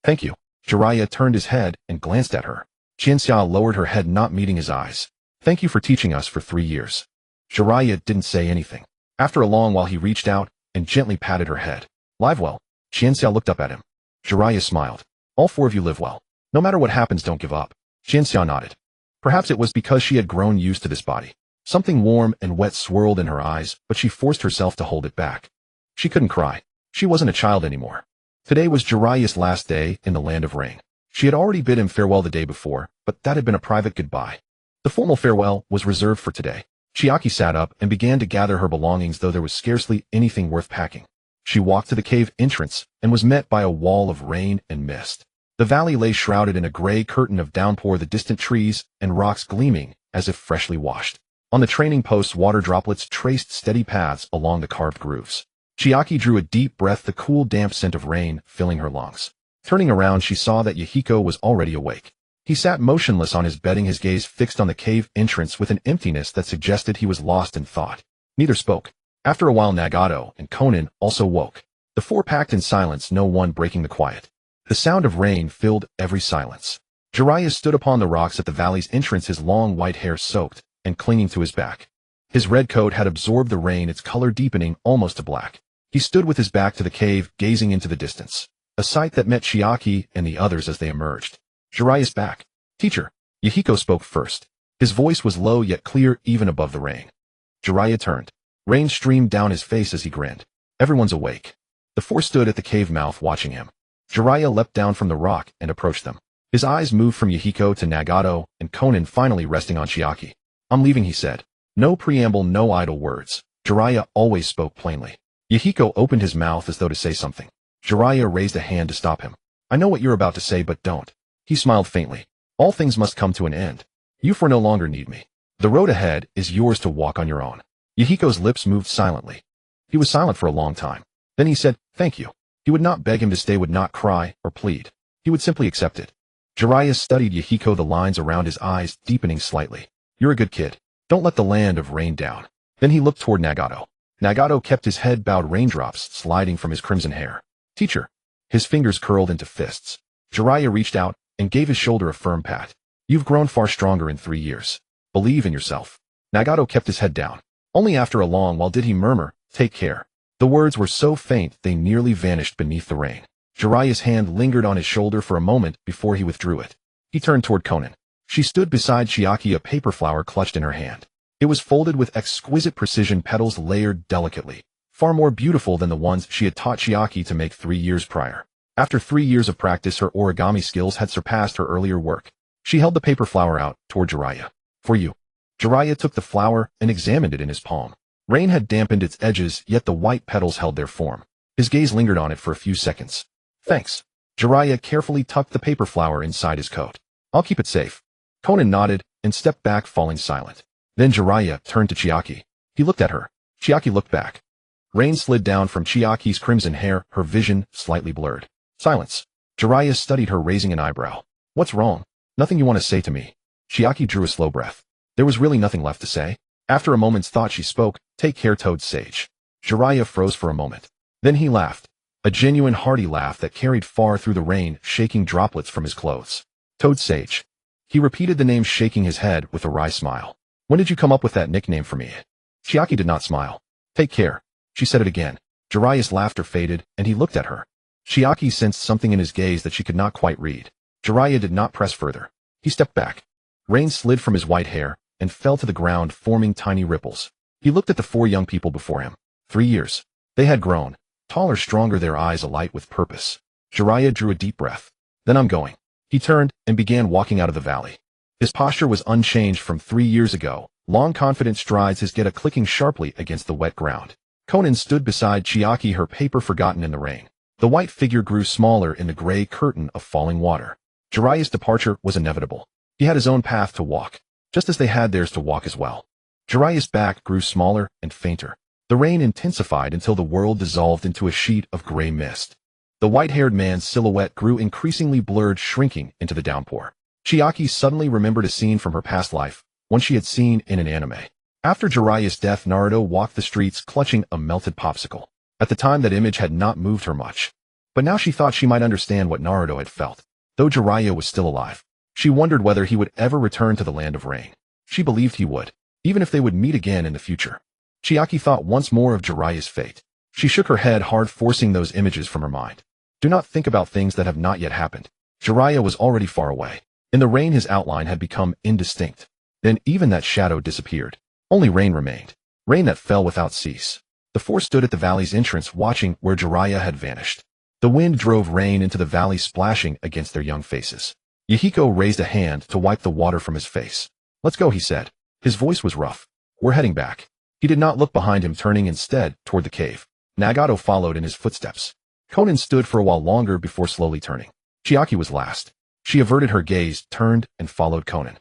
Thank you. Jiraiya turned his head and glanced at her. Xianxia lowered her head, not meeting his eyes. Thank you for teaching us for 3 years. Jiraiya didn't say anything. After a long while, he reached out and gently patted her head. Live well. Xianxia looked up at him. Jiraiya smiled. All 4 of you live well. No matter what happens, don't give up. Xianxia nodded. Perhaps it was because she had grown used to this body. Something warm and wet swirled in her eyes, but she forced herself to hold it back. She couldn't cry. She wasn't a child anymore. Today was Jiraiya's last day in the Land of Rain. She had already bid him farewell the day before, but that had been a private goodbye. The formal farewell was reserved for today. Chiaki sat up and began to gather her belongings, though there was scarcely anything worth packing. She walked to the cave entrance and was met by a wall of rain and mist. The valley lay shrouded in a gray curtain of downpour, the distant trees and rocks gleaming as if freshly washed. On the training posts, water droplets traced steady paths along the carved grooves. Chiaki drew a deep breath, the cool, damp scent of rain filling her lungs. Turning around, she saw that Yahiko was already awake. He sat motionless on his bedding, his gaze fixed on the cave entrance with an emptiness that suggested he was lost in thought. Neither spoke. After a while, Nagato and Konan also woke. The 4 packed in silence, no one breaking the quiet. The sound of rain filled every silence. Jiraiya stood upon the rocks at the valley's entrance, his long white hair soaked and clinging to his back. His red coat had absorbed the rain, its color deepening almost to black. He stood with his back to the cave, gazing into the distance, a sight that met Chiaki and the others as they emerged. Jiraiya's back. Teacher. Yahiko spoke first. His voice was low yet clear, even above the rain. Jiraiya turned. Rain streamed down his face as he grinned. Everyone's awake. The 4 stood at the cave mouth watching him. Jiraiya leapt down from the rock and approached them. His eyes moved from Yahiko to Nagato, and Konan finally resting on Chiaki. I'm leaving, he said. No preamble, no idle words. Jiraiya always spoke plainly. Yahiko opened his mouth as though to say something. Jiraiya raised a hand to stop him. I know what you're about to say, but don't. He smiled faintly. All things must come to an end. You for no longer need me. The road ahead is yours to walk on your own. Yahiko's lips moved silently. He was silent for a long time. Then he said, thank you. He would not beg him to stay, would not cry or plead. He would simply accept it. Jiraiya studied Yahiko, the lines around his eyes deepening slightly. You're a good kid. Don't let the land of rain down. Then he looked toward Nagato. Nagato kept his head bowed, raindrops sliding from his crimson hair. Teacher. His fingers curled into fists. Jiraiya reached out and gave his shoulder a firm pat. You've grown far stronger in 3 years. Believe in yourself. Nagato kept his head down. Only after a long while did he murmur, take care. The words were so faint they nearly vanished beneath the rain. Jiraiya's hand lingered on his shoulder for a moment before he withdrew it. He turned toward Konan. She stood beside Chiaki, a paper flower clutched in her hand. It was folded with exquisite precision, petals layered delicately, far more beautiful than the ones she had taught Chiaki to make 3 years prior. After 3 years of practice, her origami skills had surpassed her earlier work. She held the paper flower out toward Jiraiya. For you. Jiraiya took the flower and examined it in his palm. Rain had dampened its edges, yet the white petals held their form. His gaze lingered on it for a few seconds. Thanks. Jiraiya carefully tucked the paper flower inside his coat. I'll keep it safe. Konan nodded and stepped back, falling silent. Then Jiraiya turned to Chiaki. He looked at her. Chiaki looked back. Rain slid down from Chiaki's crimson hair, her vision slightly blurred. Silence. Jiraiya studied her, raising an eyebrow. What's wrong? Nothing you want to say to me? Chiaki drew a slow breath. There was really nothing left to say. After a moment's thought she spoke, take care, Toad Sage. Jiraiya froze for a moment. Then he laughed. A genuine hearty laugh that carried far through the rain, shaking droplets from his clothes. Toad Sage. He repeated the name, shaking his head with a wry smile. When did you come up with that nickname for me? Chiaki did not smile. Take care. She said it again. Jiraiya's laughter faded, and he looked at her. Chiaki sensed something in his gaze that she could not quite read. Jiraiya did not press further. He stepped back. Rain slid from his white hair and fell to the ground, forming tiny ripples. He looked at the 4 young people before him. 3 years. They had grown. Taller, stronger, their eyes alight with purpose. Jiraiya drew a deep breath. Then I'm going. He turned and began walking out of the valley. His posture was unchanged from 3 years ago. Long, confident strides, his get clicking sharply against the wet ground. Konan stood beside Chiaki, her paper forgotten in the rain. The white figure grew smaller in the gray curtain of falling water. Jiraiya's departure was inevitable. He had his own path to walk, just as they had theirs to walk as well. Jiraiya's back grew smaller and fainter. The rain intensified until the world dissolved into a sheet of gray mist. The white-haired man's silhouette grew increasingly blurred, shrinking into the downpour. Chiaki suddenly remembered a scene from her past life, one she had seen in an anime. After Jiraiya's death, Naruto walked the streets clutching a melted popsicle. At the time, that image had not moved her much. But now she thought she might understand what Naruto had felt. Though Jiraiya was still alive, she wondered whether he would ever return to the land of rain. She believed he would, even if they would meet again in the future. Chiaki thought once more of Jiraiya's fate. She shook her head hard, forcing those images from her mind. Do not think about things that have not yet happened. Jiraiya was already far away. In the rain, his outline had become indistinct. Then even that shadow disappeared. Only rain remained. Rain that fell without cease. The 4 stood at the valley's entrance, watching where Jiraiya had vanished. The wind drove rain into the valley, splashing against their young faces. Yahiko raised a hand to wipe the water from his face. Let's go, he said. His voice was rough. We're heading back. He did not look behind him, turning instead toward the cave. Nagato followed in his footsteps. Konan stood for a while longer before slowly turning. Chiaki was last. She averted her gaze, turned, and followed Konan.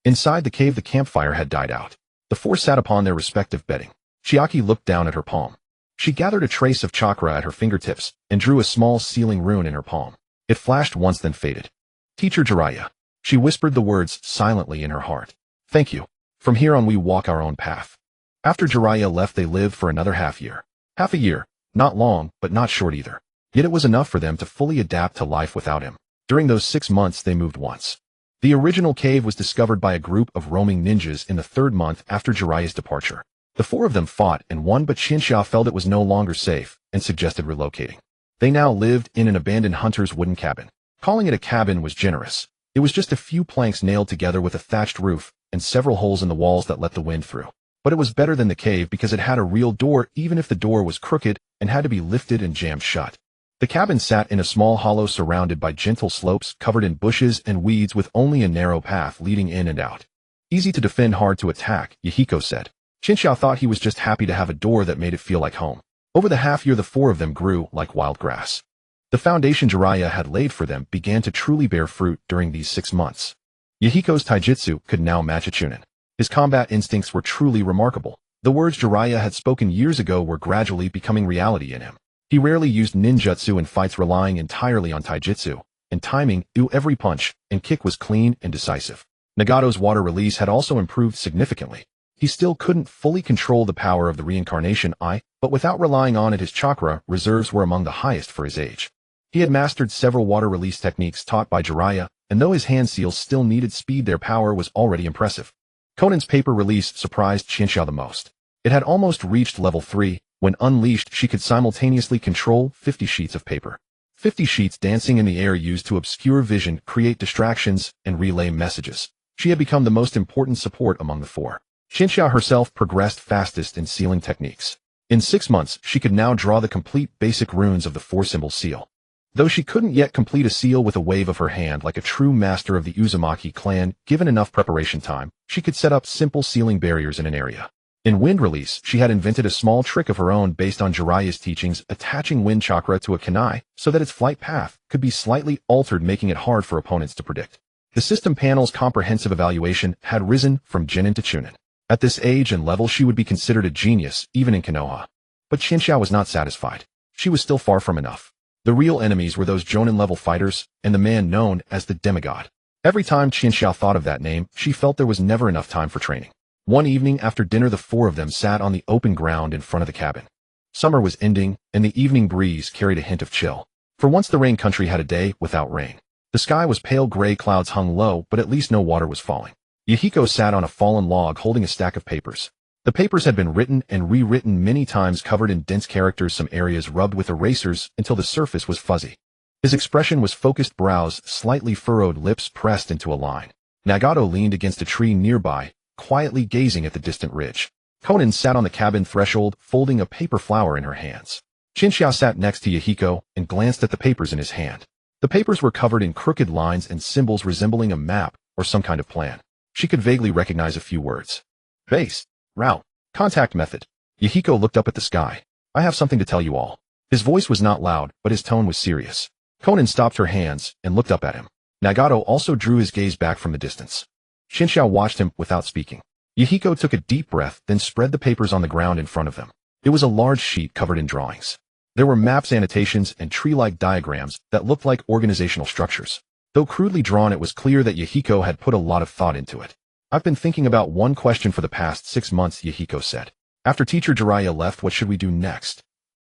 Inside the cave, the campfire had died out. The 4 sat upon their respective bedding. Chiaki looked down at her palm. She gathered a trace of chakra at her fingertips and drew a small sealing rune in her palm. It flashed once, then faded. Teacher Jiraiya. She whispered the words silently in her heart. Thank you. From here on we walk our own path. After Jiraiya left, they lived for another half-year. Half a year. Not long, but not short either. Yet it was enough for them to fully adapt to life without him. During those 6 months, they moved once. The original cave was discovered by a group of roaming ninjas in the 3rd month after Jiraiya's departure. The 4 of them fought and won, but Shinxia felt it was no longer safe and suggested relocating. They now lived in an abandoned hunter's wooden cabin. Calling it a cabin was generous. It was just a few planks nailed together with a thatched roof and several holes in the walls that let the wind through. But it was better than the cave because it had a real door, even if the door was crooked and had to be lifted and jammed shut. The cabin sat in a small hollow surrounded by gentle slopes covered in bushes and weeds with only a narrow path leading in and out. Easy to defend, hard to attack, Yahiko said. Chinchou thought he was just happy to have a door that made it feel like home. Over the half year the four of them grew like wild grass. The foundation Jiraiya had laid for them began to truly bear fruit during these 6 months. Yahiko's taijutsu could now match a Chunin. His combat instincts were truly remarkable. The words Jiraiya had spoken years ago were gradually becoming reality in him. He rarely used ninjutsu in fights, relying entirely on taijutsu, and timing, every punch and kick was clean and decisive. Nagato's water release had also improved significantly. He still couldn't fully control the power of the reincarnation eye, but without relying on it his chakra reserves were among the highest for his age. He had mastered several water release techniques taught by Jiraiya, and though his hand seals still needed speed, their power was already impressive. Konan's paper release surprised Chinchou the most. It had almost reached level 3. When unleashed, she could simultaneously control 50 sheets of paper. 50 sheets dancing in the air used to obscure vision, create distractions, and relay messages. She had become the most important support among the four. Chinchou herself progressed fastest in sealing techniques. In 6 months, she could now draw the complete basic runes of the four-symbol seal. Though she couldn't yet complete a seal with a wave of her hand like a true master of the Uzumaki clan, given enough preparation time, she could set up simple sealing barriers in an area. In wind release, she had invented a small trick of her own based on Jiraiya's teachings, attaching wind chakra to a kunai so that its flight path could be slightly altered, making it hard for opponents to predict. The system panel's comprehensive evaluation had risen from Jinin to Chunin. At this age and level she would be considered a genius, even in Konoha. But Chinchou was not satisfied. She was still far from enough. The real enemies were those Jonin-level fighters, and the man known as the demigod. Every time Chinchou thought of that name, she felt there was never enough time for training. One evening after dinner the four of them sat on the open ground in front of the cabin. Summer was ending, and the evening breeze carried a hint of chill. For once the rain country had a day without rain. The sky was pale gray, clouds hung low, but at least no water was falling. Yahiko sat on a fallen log holding a stack of papers. The papers had been written and rewritten many times, covered in dense characters, some areas rubbed with erasers until the surface was fuzzy. His expression was focused, brows slightly furrowed, lips pressed into a line. Nagato leaned against a tree nearby, quietly gazing at the distant ridge. Konan sat on the cabin threshold, folding a paper flower in her hands. Chinchou sat next to Yahiko and glanced at the papers in his hand. The papers were covered in crooked lines and symbols resembling a map or some kind of plan. She could vaguely recognize a few words. Base, route, contact method. Yahiko looked up at the sky. I have something to tell you all. His voice was not loud, but his tone was serious. Konan stopped her hands and looked up at him. Nagato also drew his gaze back from the distance. Chinchou watched him without speaking. Yahiko took a deep breath, then spread the papers on the ground in front of them. It was a large sheet covered in drawings. There were maps, annotations, and tree-like diagrams that looked like organizational structures. Though crudely drawn, it was clear that Yahiko had put a lot of thought into it. I've been thinking about one question for the past 6 months, Yahiko said. After teacher Jiraiya left, what should we do next?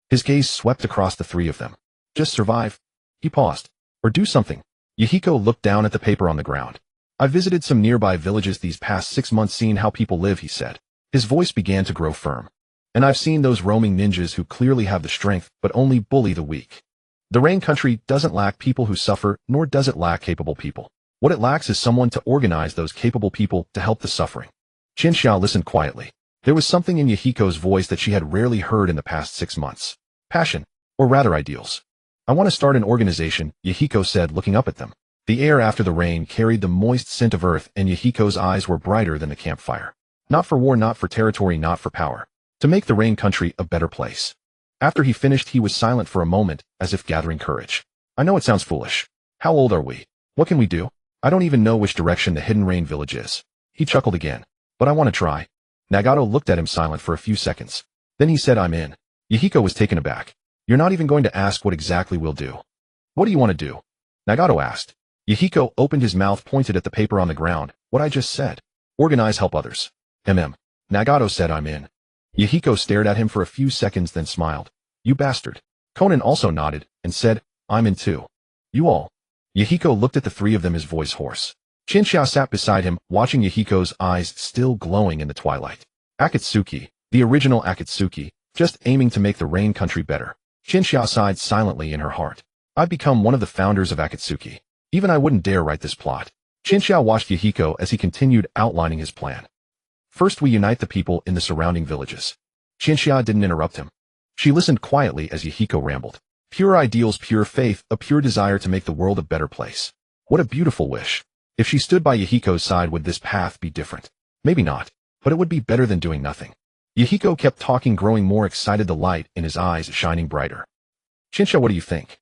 His gaze swept across the three of them. Just survive? He paused. Or do something? Yahiko looked down at the paper on the ground. I visited some nearby villages these past 6 months, seeing how people live, he said. His voice began to grow firm. And I've seen those roaming ninjas who clearly have the strength, but only bully the weak. The Rain Country doesn't lack people who suffer, nor does it lack capable people. What it lacks is someone to organize those capable people to help the suffering. Chinchou listened quietly. There was something in Yahiko's voice that she had rarely heard in the past 6 months. Passion, or rather ideals. I want to start an organization, Yahiko said, looking up at them. The air after the rain carried the moist scent of earth, and Yahiko's eyes were brighter than the campfire. Not for war, not for territory, not for power. To make the Rain Country a better place. After he finished, he was silent for a moment, as if gathering courage. I know it sounds foolish. How old are we? What can we do? I don't even know which direction the Hidden Rain Village is. He chuckled again. But I want to try. Nagato looked at him silent for a few seconds. Then he said, I'm in. Yahiko was taken aback. You're not even going to ask what exactly we'll do. What do you want to do? Nagato asked. Yahiko opened his mouth, pointed at the paper on the ground. What I just said. Organize, help others. Nagato said, I'm in. Yahiko stared at him for a few seconds, then smiled. You bastard. Konan also nodded and said, I'm in too. You all. Yahiko looked at the three of them, his voice hoarse. Chinchou sat beside him, watching Yahiko's eyes still glowing in the twilight. Akatsuki, the original Akatsuki, just aiming to make the Rain Country better. Chinchou sighed silently in her heart. I've become one of the founders of Akatsuki. Even I wouldn't dare write this plot. Chinchou watched Yahiko as he continued outlining his plan. First, we unite the people in the surrounding villages. Chinchou didn't interrupt him. She listened quietly as Yahiko rambled. Pure ideals, pure faith, a pure desire to make the world a better place. What a beautiful wish. If she stood by Yahiko's side, would this path be different? Maybe not, but it would be better than doing nothing. Yahiko kept talking, growing more excited, the light in his eyes shining brighter. Chincha, what do you think?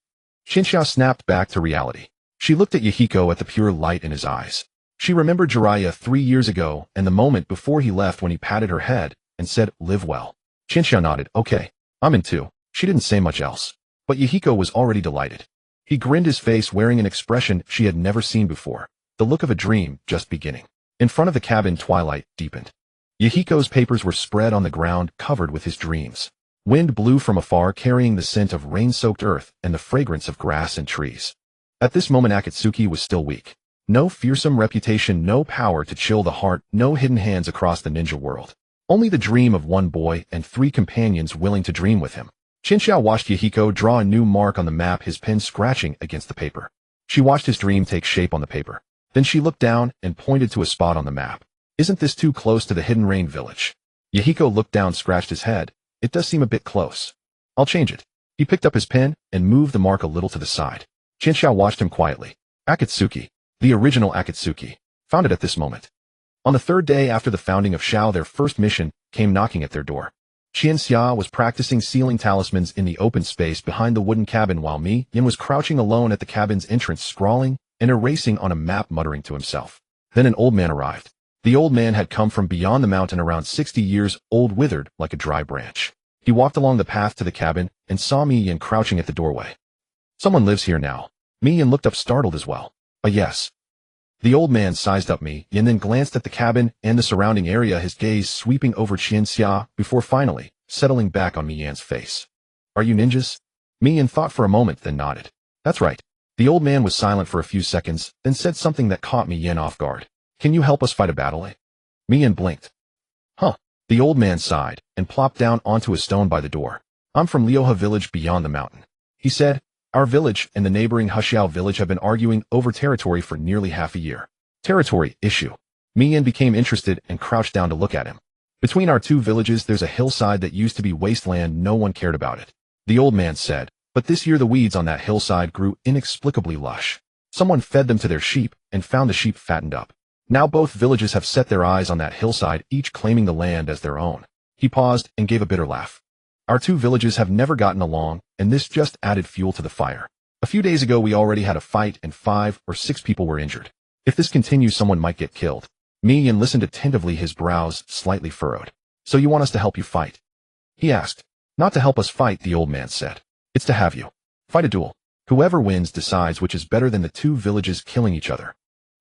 Chincha snapped back to reality. She looked at Yahiko at the pure light in his eyes. She remembered Jiraiya 3 years ago and the moment before he left when he patted her head and said, "Live well." Chincha nodded. "Okay, I'm in too." She didn't say much else. But Yahiko was already delighted. He grinned, his face wearing an expression she had never seen before, the look of a dream just beginning. In front of the cabin, twilight deepened. Yahiko's papers were spread on the ground, covered with his dreams. Wind blew from afar, carrying the scent of rain-soaked earth and the fragrance of grass and trees. At this moment, Akatsuki was still weak. No fearsome reputation, no power to chill the heart, no hidden hands across the ninja world. Only the dream of one boy and 3 companions willing to dream with him. Chincha watched Yahiko draw a new mark on the map, his pen scratching against the paper. She watched his dream take shape on the paper. Then she looked down and pointed to a spot on the map. "Isn't this too close to the hidden rain village?" Yahiko looked down, scratched his head. "It does seem a bit close. I'll change it." He picked up his pen and moved the mark a little to the side. Chincha watched him quietly. Akatsuki, the original Akatsuki, founded at this moment. On the 3rd day after the founding of Shao, their first mission came knocking at their door. Qianxia was practicing sealing talismans in the open space behind the wooden cabin, while Mi Yin was crouching alone at the cabin's entrance, scrawling and erasing on a map, muttering to himself. Then an old man arrived. The old man had come from beyond the mountain, around 60 years old, withered like a dry branch. He walked along the path to the cabin and saw Mi Yin crouching at the doorway. "Someone lives here now." Mi Yin looked up, startled as well. Yes." The old man sized up Mi Yin, then glanced at the cabin and the surrounding area, his gaze sweeping over Qianxia before finally settling back on Mi Yan's face. "Are you ninjas?" Mi Yin thought for a moment, then nodded. "That's right." The old man was silent for a few seconds, then said something that caught Mi Yin off guard. "Can you help us fight a battle, eh?" Mi Yin blinked. "Huh." The old man sighed and plopped down onto a stone by the door. "I'm from Liuha village beyond the mountain," he said. "Our village and the neighboring Huxiao village have been arguing over territory for nearly half a year." "Territory issue." Mi Yin became interested and crouched down to look at him. "Between our 2 villages there's a hillside that used to be wasteland. No one cared about it," the old man said. "But this year the weeds on that hillside grew inexplicably lush. Someone fed them to their sheep and found the sheep fattened up. Now both villages have set their eyes on that hillside, each claiming the land as their own." He paused and gave a bitter laugh. "Our 2 villages have never gotten along, and this just added fuel to the fire. A few days ago we already had a fight and 5 or 6 people were injured. If this continues, someone might get killed." Mi Yin listened attentively, his brows slightly furrowed. "So you want us to help you fight?" he asked. "Not to help us fight," the old man said. "It's to have you fight a duel. Whoever wins decides which is better than the 2 villages killing each other."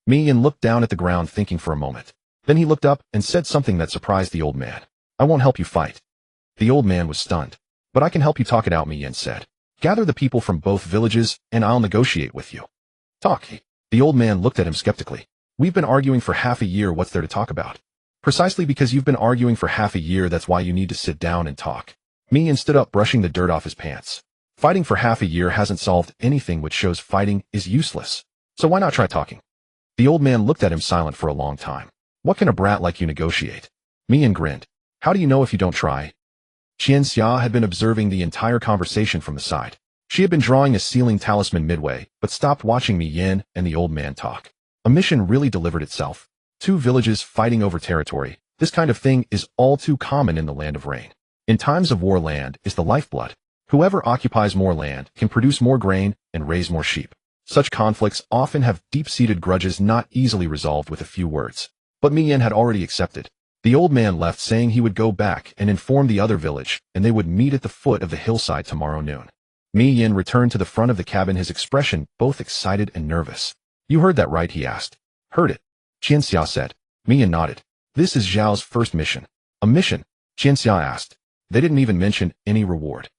Mi Yin looked down at the ground, thinking for a moment. Then he looked up and said something that surprised the old man. "I won't help you fight." The old man was stunned. "But I can help you talk it out," Mi Yin said. "Gather the people from both villages and I'll negotiate with you." "Talk?" The old man looked at him skeptically. "We've been arguing for half a year. What's there to talk about?" "Precisely because you've been arguing for half a year, that's why you need to sit down and talk." Mi Yin stood up, brushing the dirt off his pants. "Fighting for half a year hasn't solved anything, which shows fighting is useless. So why not try talking?" The old man looked at him, silent for a long time. "What can a brat like you negotiate?" Mi Yin grinned. "How do you know if you don't try?" Qianxia had been observing the entire conversation from the side. She had been drawing a sealing talisman midway, but stopped watching Mi Yin and the old man talk. A mission really delivered itself. 2 villages fighting over territory. This kind of thing is all too common in the land of rain. In times of war, land is the lifeblood. Whoever occupies more land can produce more grain and raise more sheep. Such conflicts often have deep-seated grudges not easily resolved with a few words. But Mi Yin had already accepted. The old man left, saying he would go back and inform the other village, and they would meet at the foot of the hillside tomorrow noon. Mi Yin returned to the front of the cabin, his expression both excited and nervous. "You heard that right?" he asked. "Heard it," Qianxia said. Mi Yin nodded. "This is Zhao's first mission." "A mission?" Qianxia asked. "They didn't even mention any reward."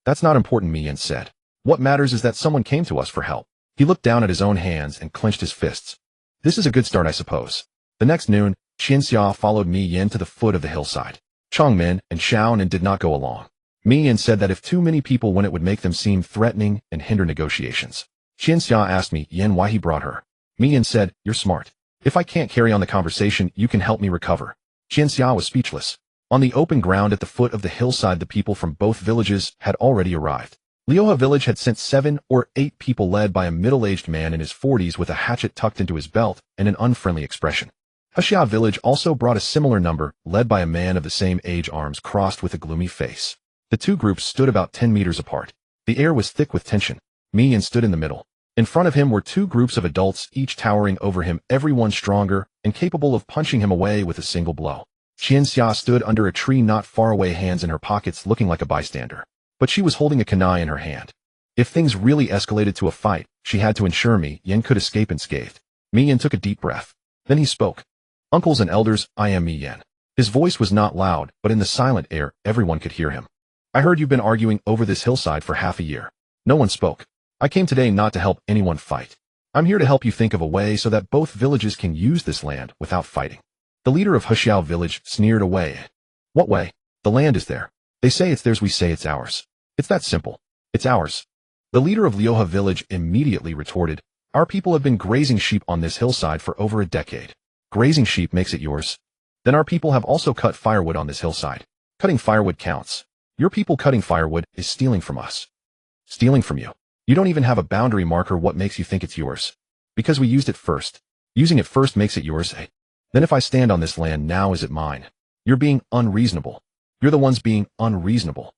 "That's not important," Mi Yin said. "What matters is that someone came to us for help." He looked down at his own hands and clenched his fists. "This is a good start, I suppose." The next noon, Qianxia followed Mi Yin to the foot of the hillside. Chongmin and Shaonan did not go along. Mi Yin said that if too many people went, it would make them seem threatening and hinder negotiations. Qianxia asked Mi Yin why he brought her. Mi Yin said, "You're smart. If I can't carry on the conversation, you can help me recover." Qianxia was speechless. On the open ground at the foot of the hillside, the people from both villages had already arrived. Lioha village had sent 7 or 8 people led by a middle-aged man in his 40s with a hatchet tucked into his belt and an unfriendly expression. Huxia village also brought a similar number, led by a man of the same age, arms crossed with a gloomy face. The two groups stood about 10 meters apart. The air was thick with tension. Mian stood in the middle. In front of him were 2 groups of adults, each towering over him, everyone stronger and capable of punching him away with a single blow. Qianxia stood under a tree not far away, hands in her pockets, looking like a bystander. But she was holding a kunai in her hand. If things really escalated to a fight, she had to ensure Mian could escape unscathed. Mian took a deep breath. Then he spoke. Uncles and elders, I am Mian. His voice was not loud, but in the silent air, everyone could hear him. I heard you've been arguing over this hillside for half a year. No one spoke. I came today not to help anyone fight. I'm here to help you think of a way so that both villages can use this land without fighting. The leader of Huxiao village sneered away. What way? The land is there. They say it's theirs, we say it's ours. It's that simple. It's ours. The leader of Lioha village immediately retorted, our people have been grazing sheep on this hillside for over a decade. Grazing sheep makes it yours. Then our people have also cut firewood on this hillside. Cutting firewood counts. Your people cutting firewood is stealing from us. Stealing from you. You don't even have a boundary marker. What makes you think it's yours? Because we used it first. Using it first makes it yours, eh? Then if I stand on this land now, is it mine? You're being unreasonable. You're the ones being unreasonable.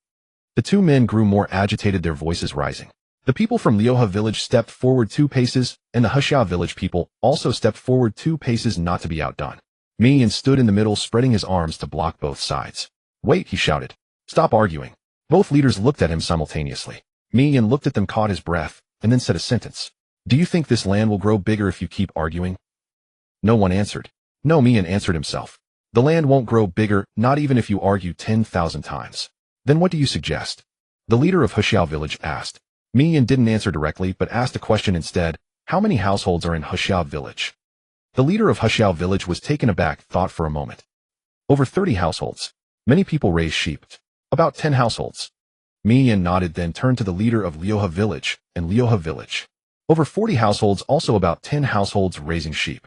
The two men grew more agitated, their voices rising. The people from Lioha village stepped forward 2 paces, and the Huxia village people also stepped forward 2 paces, not to be outdone. Mian stood in the middle, spreading his arms to block both sides. Wait, he shouted. Stop arguing. Both leaders looked at him simultaneously. Mian looked at them, caught his breath, and then said a sentence. Do you think this land will grow bigger if you keep arguing? No one answered. No, Mian answered himself. The land won't grow bigger, not even if you argue 10,000 times. Then what do you suggest? The leader of Huxiao village asked. Mian didn't answer directly, but asked a question instead. How many households are in Huxiao village? The leader of Huxiao village was taken aback, thought for a moment. Over 30 households. Many people raise sheep. About 10 households. Mian nodded, then turned to the leader of Lioha village and Lioha village. Over 40 households, also about 10 households raising sheep.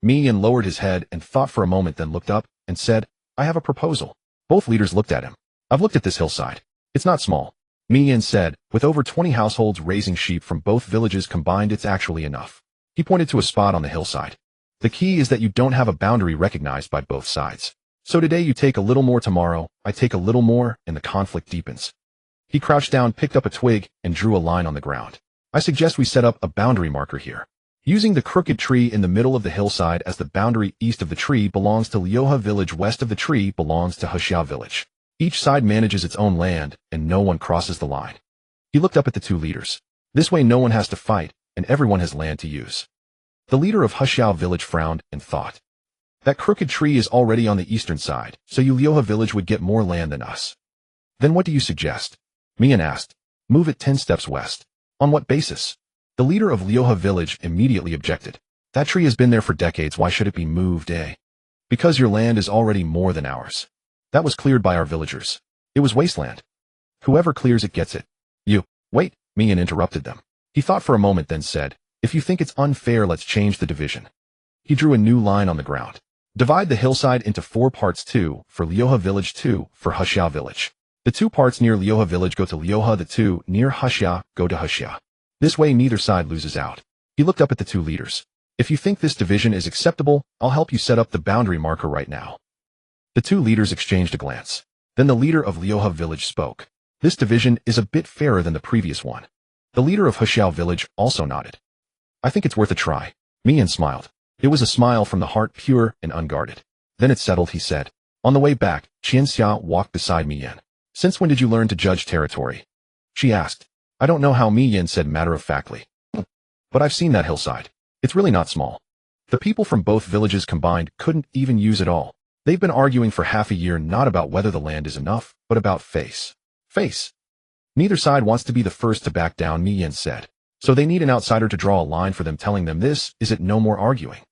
Mian lowered his head and thought for a moment, then looked up and said, I have a proposal. Both leaders looked at him. I've looked at this hillside. It's not small. Mian said, with over 20 households raising sheep from both villages combined, it's actually enough. He pointed to a spot on the hillside. The key is that you don't have a boundary recognized by both sides. So today you take a little more, tomorrow I take a little more, and the conflict deepens. He crouched down, picked up a twig, and drew a line on the ground. I suggest we set up a boundary marker here. Using the crooked tree in the middle of the hillside as the boundary, east of the tree belongs to Lioha village, west of the tree belongs to Huxiao village. Each side manages its own land, and no one crosses the line. He looked up at the two leaders. This way no one has to fight, and everyone has land to use. The leader of Huxiao village frowned and thought. That crooked tree is already on the eastern side, so you Lioha village would get more land than us. Then what do you suggest? Mian asked. Move it 10 steps west. On what basis? The leader of Lioha village immediately objected. That tree has been there for decades, why should it be moved, eh? Because your land is already more than ours. That was cleared by our villagers. It was wasteland. Whoever clears it gets it. You, wait, Mian interrupted them. He thought for a moment, then said, if you think it's unfair, let's change the division. He drew a new line on the ground. Divide the hillside into 4 parts, 2 for Lioha village, 2 for Huxiao village. The 2 parts near Lioha village go to Lioha, the 2 near Huxia go to Huxia. This way neither side loses out. He looked up at the two leaders. If you think this division is acceptable, I'll help you set up the boundary marker right now. The two leaders exchanged a glance. Then the leader of Lioha village spoke. This division is a bit fairer than the previous one. The leader of Huxiao village also nodded. I think it's worth a try. Mian smiled. It was a smile from the heart, pure and unguarded. Then it's settled, he said. On the way back, Qianxia walked beside Mian. Since when did you learn to judge territory? She asked. I don't know how, Mian said matter-of-factly. But I've seen that hillside. It's really not small. The people from both villages combined couldn't even use it all. They've been arguing for half a year not about whether the land is enough, but about face. Face. Neither side wants to be the first to back down, Mian said. So they need an outsider to draw a line for them, telling them this is it, no more arguing.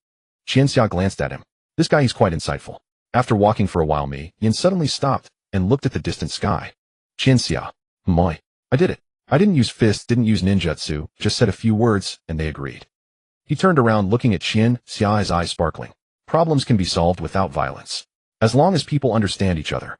Qianxia glanced at him. This guy, he's quite insightful. After walking for a while, Mian suddenly stopped and looked at the distant sky. Qianxia. Moi. I did it. I didn't use fists, didn't use ninjutsu, just said a few words, and they agreed. He turned around looking at Qianxia, his eyes sparkling. Problems can be solved without violence. As long as people understand each other.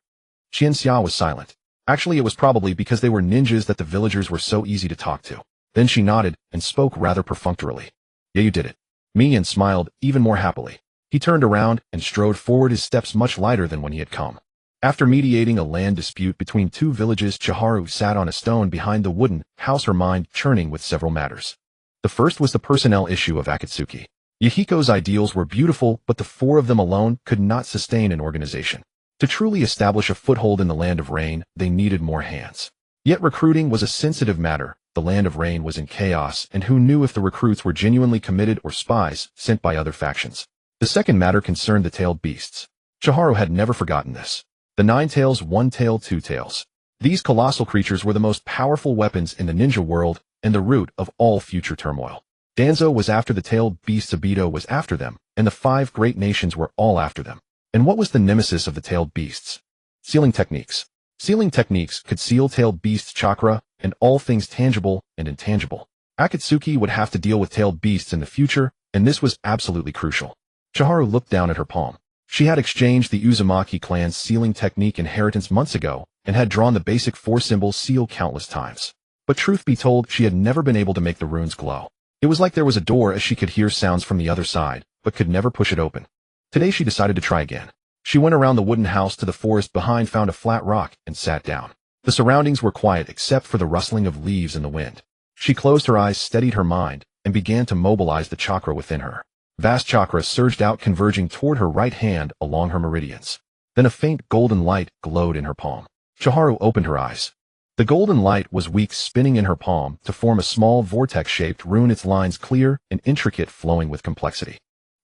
Qianxia was silent. Actually, it was probably because they were ninjas that the villagers were so easy to talk to. Then she nodded and spoke rather perfunctorily. Yeah, you did it. Mian smiled even more happily. He turned around and strode forward, his steps much lighter than when he had come. After mediating a land dispute between two villages, Chiharu sat on a stone behind the wooden house, her mind churning with several matters. The first was the personnel issue of Akatsuki. Yahiko's ideals were beautiful, but the four of them alone could not sustain an organization. To truly establish a foothold in the Land of Rain, they needed more hands. Yet recruiting was a sensitive matter. The Land of Rain was in chaos, and who knew if the recruits were genuinely committed or spies sent by other factions. The second matter concerned the tailed beasts. Chiharu had never forgotten this. The 9 tails, 1 tail, 2 tails. These colossal creatures were the most powerful weapons in the ninja world and the root of all future turmoil. Hanzo was after the tailed beasts, Obito was after them, and the 5 great nations were all after them. And what was the nemesis of the tailed beasts? Sealing techniques. Sealing techniques could seal tailed beasts' chakra and all things tangible and intangible. Akatsuki would have to deal with tailed beasts in the future, and this was absolutely crucial. Chiharu looked down at her palm. She had exchanged the Uzumaki clan's sealing technique inheritance months ago and had drawn the basic 4-symbol seal countless times. But truth be told, she had never been able to make the runes glow. It was like there was a door, as she could hear sounds from the other side, but could never push it open. Today she decided to try again. She went around the wooden house to the forest behind, found a flat rock, and sat down. The surroundings were quiet except for the rustling of leaves in the wind. She closed her eyes, steadied her mind, and began to mobilize the chakra within her. Vast chakra surged out, converging toward her right hand along her meridians. Then a faint golden light glowed in her palm. Chiharu opened her eyes. The golden light was weak, spinning in her palm to form a small vortex-shaped rune, its lines clear and intricate, flowing with complexity.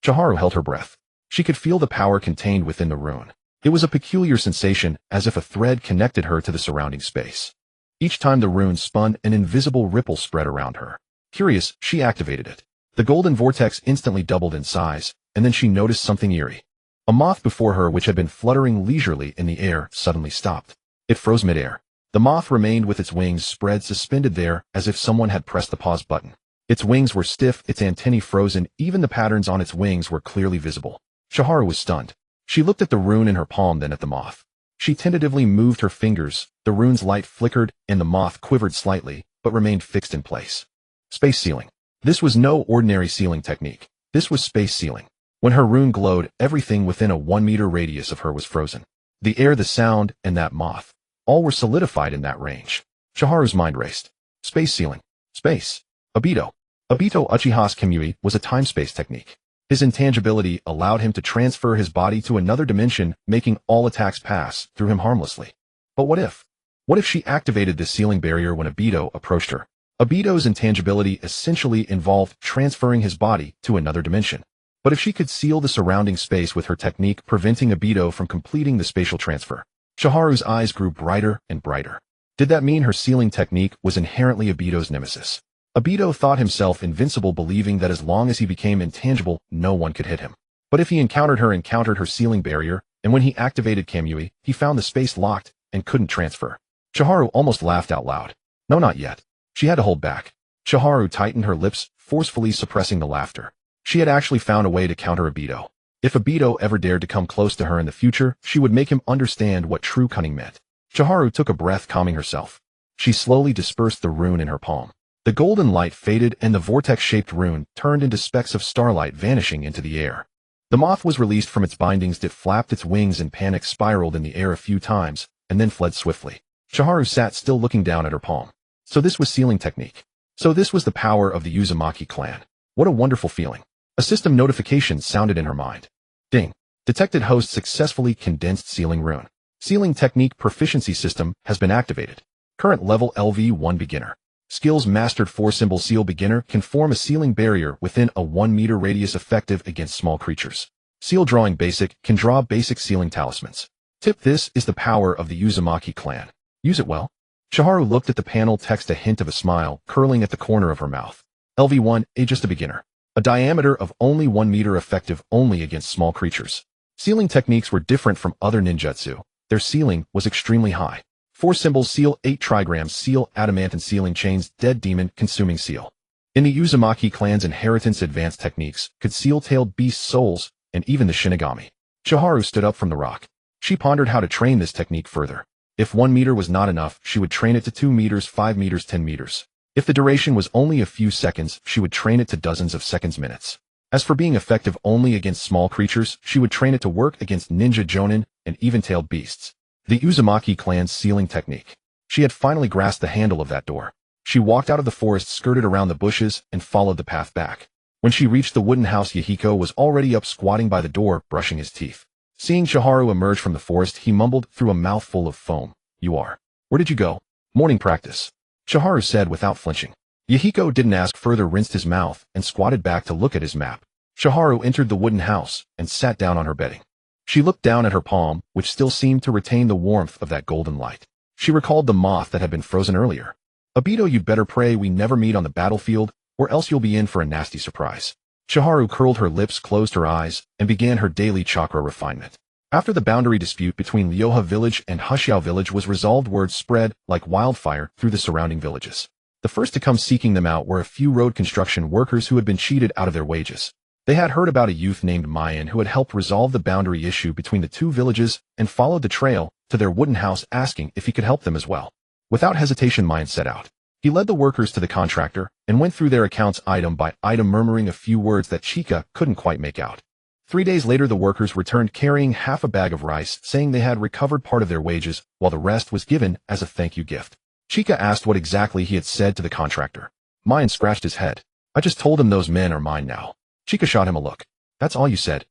Chiharu held her breath. She could feel the power contained within the rune. It was a peculiar sensation, as if a thread connected her to the surrounding space. Each time the rune spun, an invisible ripple spread around her. Curious, she activated it. The golden vortex instantly doubled in size, and then she noticed something eerie. A moth before her, which had been fluttering leisurely in the air, suddenly stopped. It froze midair. The moth remained with its wings spread, suspended there, as if someone had pressed the pause button. Its wings were stiff, its antennae frozen, even the patterns on its wings were clearly visible. Chiharu was stunned. She looked at the rune in her palm, then at the moth. She tentatively moved her fingers. The rune's light flickered, and the moth quivered slightly, but remained fixed in place. Space sealing. This was no ordinary sealing technique. This was space sealing. When her rune glowed, everything within a 1-meter radius of her was frozen. The air, the sound, and that moth. All were solidified in that range. Chiharu's mind raced. Space sealing. Space. Obito. Obito Uchiha's Kamui was a time-space technique. His intangibility allowed him to transfer his body to another dimension, making all attacks pass through him harmlessly. But what if? What if she activated this sealing barrier when Obito approached her? Obito's intangibility essentially involved transferring his body to another dimension. But if she could seal the surrounding space with her technique, preventing Obito from completing the spatial transfer? Chiharu's eyes grew brighter and brighter. Did that mean her sealing technique was inherently Obito's nemesis? Obito thought himself invincible, believing that as long as he became intangible, no one could hit him. But if he encountered her sealing barrier, and when he activated Kamui, he found the space locked and couldn't transfer. Chiharu almost laughed out loud. No, not yet. She had to hold back. Chiharu tightened her lips, forcefully suppressing the laughter. She had actually found a way to counter Obito. If Obito ever dared to come close to her in the future, she would make him understand what true cunning meant. Chiharu took a breath, calming herself. She slowly dispersed the rune in her palm. The golden light faded, and the vortex-shaped rune turned into specks of starlight, vanishing into the air. The moth was released from its bindings. It flapped its wings in panic, spiraled in the air a few times, and then fled swiftly. Chiharu sat still, looking down at her palm. So this was sealing technique. So this was the power of the Uzumaki clan. What a wonderful feeling. A system notification sounded in her mind. Ding. Detected host successfully condensed sealing rune. Sealing technique proficiency system has been activated. Current level LV1 beginner. Skills mastered. 4-symbol seal. Beginner can form a sealing barrier within a 1-meter radius, effective against small creatures. Seal drawing basic, can draw basic sealing talismans. Tip: this is the power of the Uzumaki clan. Use it well. Chiharu looked at the panel text, a hint of a smile curling at the corner of her mouth. LV1, just a beginner. A diameter of only 1 meter, effective only against small creatures. Sealing techniques were different from other ninjutsu. Their sealing was extremely high. 4-symbol seal, 8 trigrams seal, adamantine sealing chains, dead demon, consuming seal. In the Uzumaki clan's inheritance, advanced techniques could seal tailed beast souls and even the Shinigami. Chiharu stood up from the rock. She pondered how to train this technique further. If 1 meter was not enough, she would train it to 2 meters, 5 meters, 10 meters. If the duration was only a few seconds, she would train it to dozens of seconds, minutes. As for being effective only against small creatures, she would train it to work against ninja jonin and even-tailed beasts. The Uzumaki clan's sealing technique. She had finally grasped the handle of that door. She walked out of the forest, skirted around the bushes, and followed the path back. When she reached the wooden house, Yahiko was already up, squatting by the door, brushing his teeth. Seeing Chiharu emerge from the forest, he mumbled through a mouthful of foam, "You are. Where did you go?" "Morning practice," Chiharu said without flinching. Yahiko didn't ask further, rinsed his mouth, and squatted back to look at his map. Chiharu entered the wooden house and sat down on her bedding. She looked down at her palm, which still seemed to retain the warmth of that golden light. She recalled the moth that had been frozen earlier. "Obito, you'd better pray we never meet on the battlefield, or else you'll be in for a nasty surprise." Chiharu curled her lips, closed her eyes, and began her daily chakra refinement. After the boundary dispute between Ryoha village and Hushiao village was resolved, word spread like wildfire through the surrounding villages. The first to come seeking them out were a few road construction workers who had been cheated out of their wages. They had heard about a youth named Mayan who had helped resolve the boundary issue between the two villages and followed the trail to their wooden house, asking if he could help them as well. Without hesitation, Mayan set out. He led the workers to the contractor and went through their accounts item by item, murmuring a few words that Chika couldn't quite make out. 3 days later, the workers returned carrying half a bag of rice, saying they had recovered part of their wages, while the rest was given as a thank you gift. Chika asked what exactly he had said to the contractor. Mayan scratched his head. "I just told him those men are mine now." Chika shot him a look. "That's all you said?"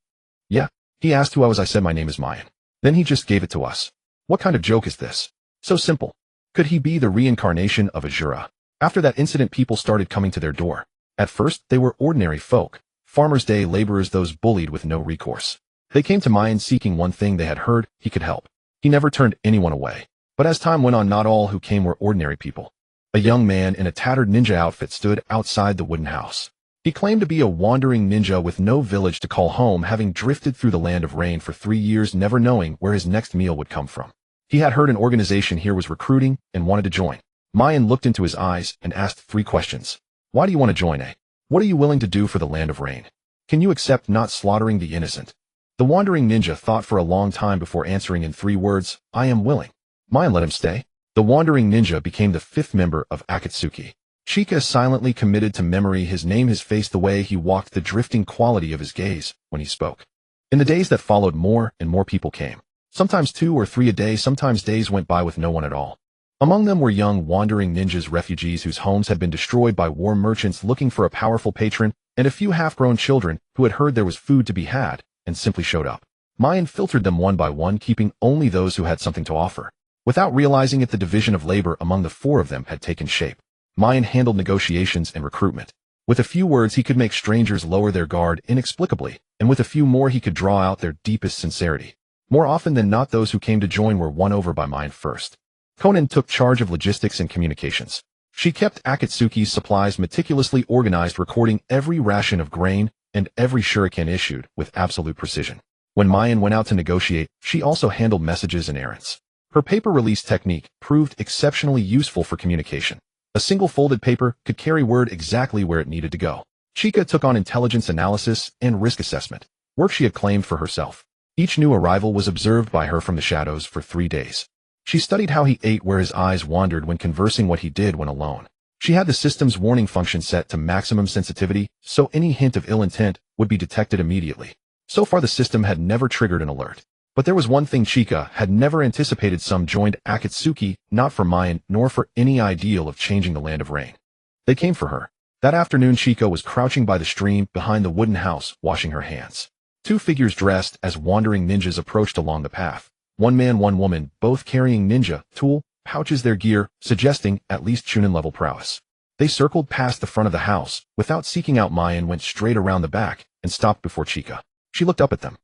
"Yeah." He asked who I was. I said my name is Mayan. Then he just gave it to us. What kind of joke is this? So simple. Could he be the reincarnation of Ajura? After that incident, people started coming to their door. At first, they were ordinary folk, farmers' day laborers, those bullied with no recourse. They came to Mayan seeking one thing: they had heard he could help. He never turned anyone away. But as time went on, not all who came were ordinary people. A young man in a tattered ninja outfit stood outside the wooden house. He claimed to be a wandering ninja with no village to call home, having drifted through the land of rain for 3 years, never knowing where his next meal would come from. He had heard an organization here was recruiting and wanted to join. Mayan looked into his eyes and asked 3 questions. Why do you want to join? What are you willing to do for the land of rain? Can you accept not slaughtering the innocent? The wandering ninja thought for a long time before answering in 3 words, "I am willing." Mayan let him stay. The wandering ninja became the 5th member of Akatsuki. Chika silently committed to memory his name, his face, the way he walked, the drifting quality of his gaze when he spoke. In the days that followed, more and more people came. Sometimes 2 or 3 a day, sometimes days went by with no one at all. Among them were young wandering ninjas, refugees whose homes had been destroyed by war merchants looking for a powerful patron, and a few half-grown children who had heard there was food to be had and simply showed up. Mayan filtered them one by one, keeping only those who had something to offer. Without realizing it, the division of labor among the 4 of them had taken shape. Mayan handled negotiations and recruitment. With a few words, he could make strangers lower their guard inexplicably, and with a few more, he could draw out their deepest sincerity. More often than not, those who came to join were won over by Mayan first. Konan took charge of logistics and communications. She kept Akatsuki's supplies meticulously organized, recording every ration of grain and every shuriken issued with absolute precision. When Mayan went out to negotiate, she also handled messages and errands. Her paper release technique proved exceptionally useful for communication. A single folded paper could carry word exactly where it needed to go. Chika took on intelligence analysis and risk assessment, work she had claimed for herself. Each new arrival was observed by her from the shadows for 3 days. She studied how he ate, where his eyes wandered when conversing, what he did when alone. She had the system's warning function set to maximum sensitivity, so any hint of ill intent would be detected immediately. So far, the system had never triggered an alert. But there was one thing Chika had never anticipated: some joined Akatsuki, not for Mayan, nor for any ideal of changing the land of rain. They came for her. That afternoon, Chika was crouching by the stream behind the wooden house, washing her hands. 2 figures dressed as wandering ninjas approached along the path. 1 man, 1 woman, both carrying ninja tool pouches, their gear suggesting at least Chunin-level prowess. They circled past the front of the house, without seeking out Mayan, went straight around the back, and stopped before Chika. She looked up at them.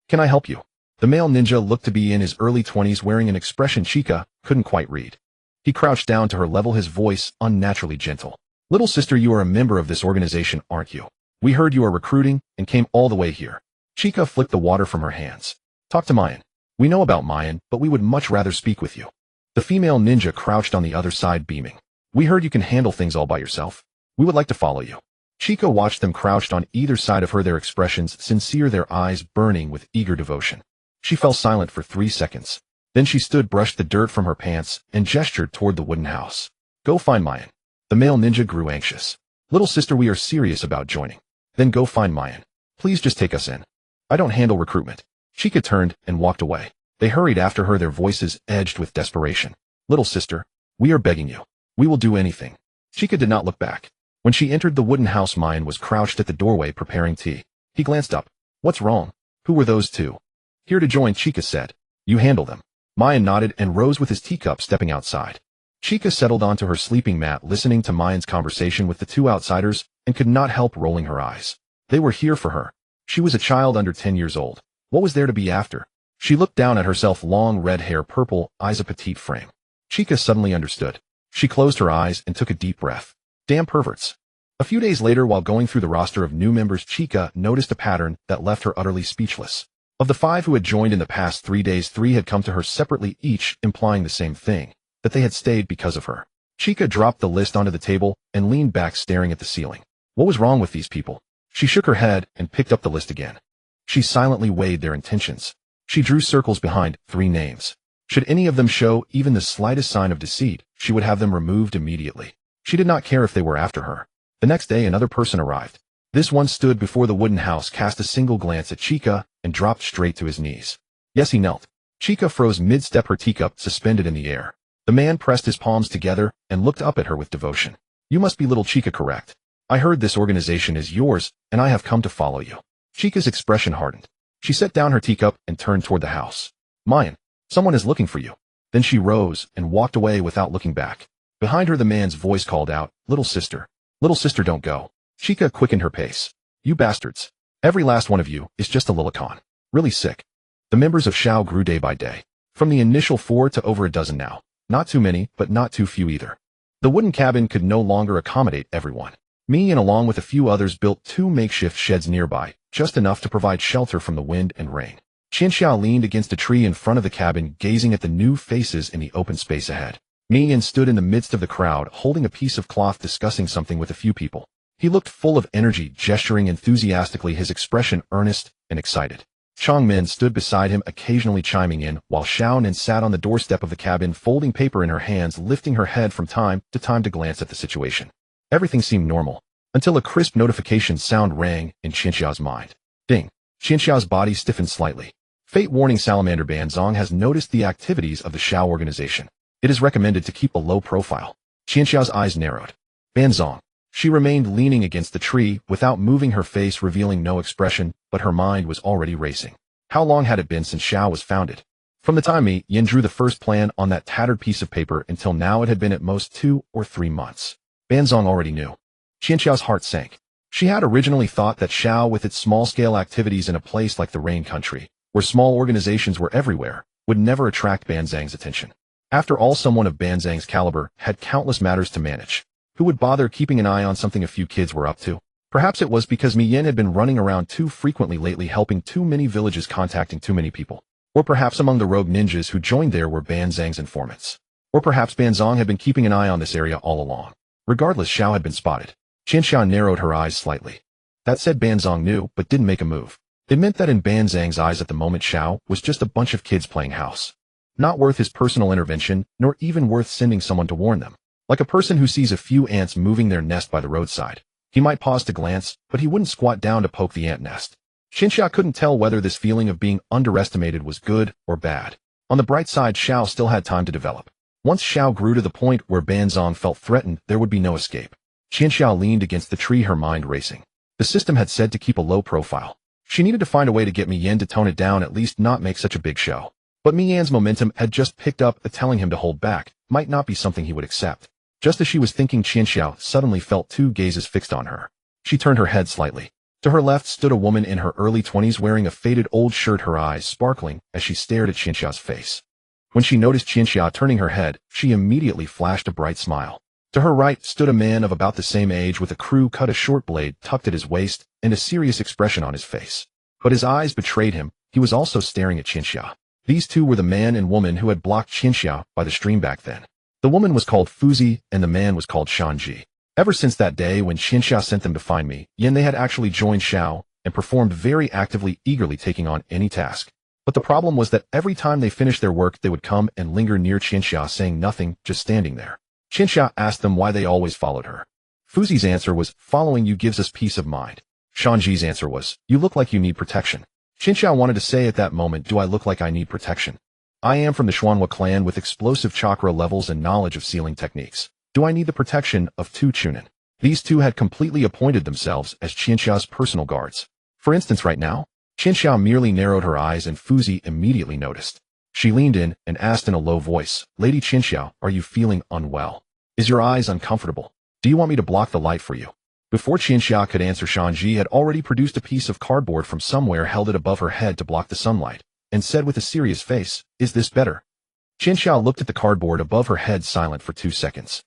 "Can I help you?" The male ninja looked to be in his early 20s, wearing an expression Chika couldn't quite read. He crouched down to her level, his voice unnaturally gentle. "Little sister, you are a member of this organization, aren't you? We heard you are recruiting and came all the way here." Chika flicked the water from her hands. "Talk to Mayan. We know about Mayan, but we would much rather speak with you." The female ninja crouched on the other side, beaming. "We heard you can handle things all by yourself. We would like to follow you." Chika watched them crouched on either side of her, their expressions sincere, their eyes burning with eager devotion. She fell silent for 3 seconds. Then she brushed the dirt from her pants, and gestured toward the wooden house. Go find Mayan. The male ninja grew anxious. Little sister, we are serious about joining. Then go find Mayan. Please just take us in. I don't handle recruitment. Chika turned and walked away. They hurried after her, their voices edged with desperation. Little sister, we are begging you. We will do anything. Chika did not look back. When she entered the wooden house, Mayan was crouched at the doorway preparing tea. He glanced up. What's wrong? Who were those two? Here to join, Chika said. You handle them. Mayan nodded and rose with his teacup, stepping outside. Chika settled onto her sleeping mat, listening to Mayan's conversation with the two outsiders, and could not help rolling her eyes. They were here for her. She was a child under 10 years old. What was there to be after? She looked down at herself, long red hair, purple eyes, a petite frame. Chika suddenly understood. She closed her eyes and took a deep breath. Damn perverts. A few days later, while going through the roster of new members, Chika noticed a pattern that left her utterly speechless. Of the 5 who had joined in the past 3 days, 3 had come to her separately, each implying the same thing, that they had stayed because of her. Chika dropped the list onto the table and leaned back, staring at the ceiling. What was wrong with these people? She shook her head and picked up the list again. She silently weighed their intentions. She drew circles behind 3 names. Should any of them show even the slightest sign of deceit, she would have them removed immediately. She did not care if they were after her. The next day, another person arrived. This one stood before the wooden house, cast a single glance at Chika, and dropped straight to his knees. Yes, he knelt. Chika froze mid-step, her teacup suspended in the air. The man pressed his palms together and looked up at her with devotion. You must be little Chika, correct? I heard this organization is yours, and I have come to follow you. Chika's expression hardened. She set down her teacup and turned toward the house. Mayan, someone is looking for you. Then she rose and walked away without looking back. Behind her, the man's voice called out, Little sister, don't go. Chika quickened her pace. You bastards. Every last one of you is just a lilicon. Really sick. The members of Shao grew day by day. From the initial 4 to over a dozen now. Not too many, but not too few either. The wooden cabin could no longer accommodate everyone. Me and along with a few others built 2 makeshift sheds nearby, just enough to provide shelter from the wind and rain. Qianxiao leaned against a tree in front of the cabin, gazing at the new faces in the open space ahead. Ming stood in the midst of the crowd, holding a piece of cloth, discussing something with a few people. He looked full of energy, gesturing enthusiastically, his expression earnest and excited. Changmin stood beside him, occasionally chiming in, while Xiaonan sat on the doorstep of the cabin, folding paper in her hands, lifting her head from time to time to glance at the situation. Everything seemed normal, until a crisp notification sound rang in Qianxiao's mind. Ding! Qianxiao's body stiffened slightly. Fate warning, Salamander Banzong has noticed the activities of the Shao organization. It is recommended to keep a low profile. Qianxiao's eyes narrowed. Banzong. She remained leaning against the tree, without moving, her face revealing no expression, but her mind was already racing. How long had it been since Shao was founded? From the time Mi Yin drew the first plan on that tattered piece of paper until now, it had been at most 2 or 3 months. Banzong already knew. Qianxiao's heart sank. She had originally thought that Shao, with its small-scale activities in a place like the Rain Country, where small organizations were everywhere, would never attract Banzang's attention. After all, someone of Banzang's caliber had countless matters to manage. Who would bother keeping an eye on something a few kids were up to? Perhaps it was because Mi Yin had been running around too frequently lately, helping too many villages, contacting too many people. Or perhaps among the rogue ninjas who joined there were Banzang's informants. Or perhaps Banzong had been keeping an eye on this area all along. Regardless, Shao had been spotted. Qianxiao narrowed her eyes slightly. That said, Banzong knew, but didn't make a move. It meant that in Banzang's eyes at the moment, Shao was just a bunch of kids playing house. Not worth his personal intervention, nor even worth sending someone to warn them. Like a person who sees a few ants moving their nest by the roadside. He might pause to glance, but he wouldn't squat down to poke the ant nest. Qianxiao couldn't tell whether this feeling of being underestimated was good or bad. On the bright side, Shao still had time to develop. Once Shao grew to the point where Banzong felt threatened, there would be no escape. Qianxiao leaned against the tree, her mind racing. The system had said to keep a low profile. She needed to find a way to get Mi Yin to tone it down, at least not make such a big show. But Mi Yan's momentum had just picked up, telling him to hold back might not be something he would accept. Just as she was thinking, Qianxiao suddenly felt 2 gazes fixed on her. She turned her head slightly. To her left stood a woman in her early 20s, wearing a faded old shirt, her eyes sparkling as she stared at Qianxiao's face. When she noticed Qianxiao turning her head, she immediately flashed a bright smile. To her right stood a man of about the same age, with a crew-cut, a short blade tucked at his waist, and a serious expression on his face. But his eyes betrayed him. He was also staring at Qianxiao. These 2 were the man and woman who had blocked Qianxiao by the stream back then. The woman was called Fuzi, and the man was called Shanji. Ever since that day when Qianxiao sent them to find Mi Yin, they had actually joined Shao and performed very actively, eagerly taking on any task. But the problem was that every time they finished their work, they would come and linger near Chinxia, saying nothing, just standing there. Chinxia asked them why they always followed her. Fuzi's answer was, following you gives us peace of mind. Shanji's answer was, you look like you need protection. Chinxia wanted to say at that moment, do I look like I need protection? I am from the Xuanhua clan with explosive chakra levels and knowledge of sealing techniques. Do I need the protection of two Chunin? These two had completely appointed themselves as Chinxia's personal guards. For instance, right now, Chinxia merely narrowed her eyes and Fuzi immediately noticed. She leaned in and asked in a low voice, Lady Chinxia, are you feeling unwell? Is your eyes uncomfortable? Do you want me to block the light for you? Before Chinxia could answer, Shanji had already produced a piece of cardboard from somewhere, held it above her head to block the sunlight, and said with a serious face, is this better? Chinxia looked at the cardboard above her head, silent for 2 seconds.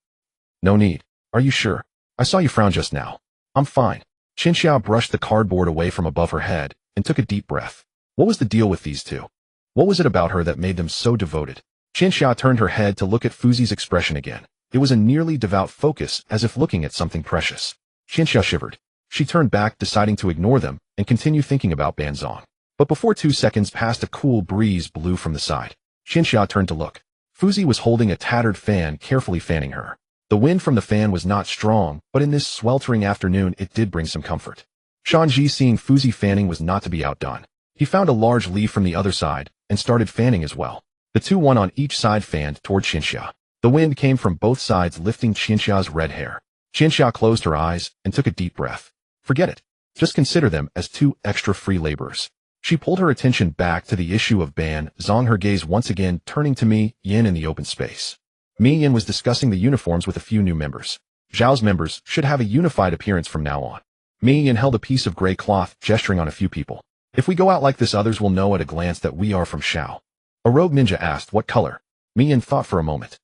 No need. Are you sure? I saw you frown just now. I'm fine. Chinxia brushed the cardboard away from above her head and took a deep breath. What was the deal with these two? What was it about her that made them so devoted? Chinxia turned her head to look at Fuzi's expression again. It was a nearly devout focus, as if looking at something precious. Chinxia shivered. She turned back, deciding to ignore them and continue thinking about Banzong. But before 2 seconds passed, a cool breeze blew from the side. Chinxia turned to look. Fuzi was holding a tattered fan, carefully fanning her. The wind from the fan was not strong, but in this sweltering afternoon it did bring some comfort. Shanji, seeing Fuzi fanning, was not to be outdone. He found a large leaf from the other side and started fanning as well. The two, one on each side, fanned toward Chinxia. The wind came from both sides, lifting Chinxia's red hair. Chinxia closed her eyes and took a deep breath. Forget it. Just consider them as two extra free laborers. She pulled her attention back to the issue of Banzong, her gaze once again turning to Mi Yin in the open space. Mi Yin was discussing the uniforms with a few new members. Zhao's members should have a unified appearance from now on. Mi Yin held a piece of gray cloth, gesturing on a few people. If we go out like this, others will know at a glance that we are from Shao. A rogue ninja asked, what color? Mi Yin thought for a moment.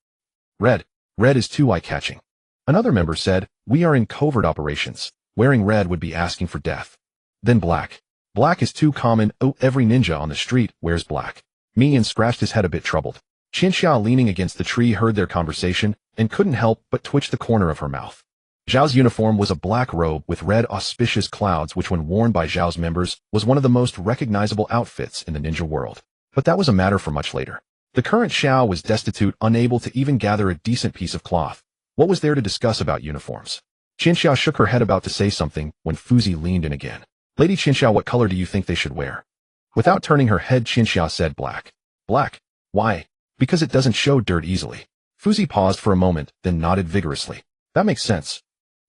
Red. Red is too eye-catching. Another member said, we are in covert operations. Wearing red would be asking for death. Then black. Black is too common. Oh, every ninja on the street wears black. Mi Yin scratched his head, a bit troubled. Chinxia, leaning against the tree, heard their conversation and couldn't help but twitch the corner of her mouth. Zhao's uniform was a black robe with red auspicious clouds, which when worn by Zhao's members was one of the most recognizable outfits in the ninja world. But that was a matter for much later. The current Shao was destitute, unable to even gather a decent piece of cloth. What was there to discuss about uniforms? Chinxia shook her head, about to say something when Fuzi leaned in again. Lady Chinxia, what color do you think they should wear? Without turning her head, Chinxia said black. Black? Why? Because it doesn't show dirt easily. Fuzi paused for a moment, then nodded vigorously. That makes sense.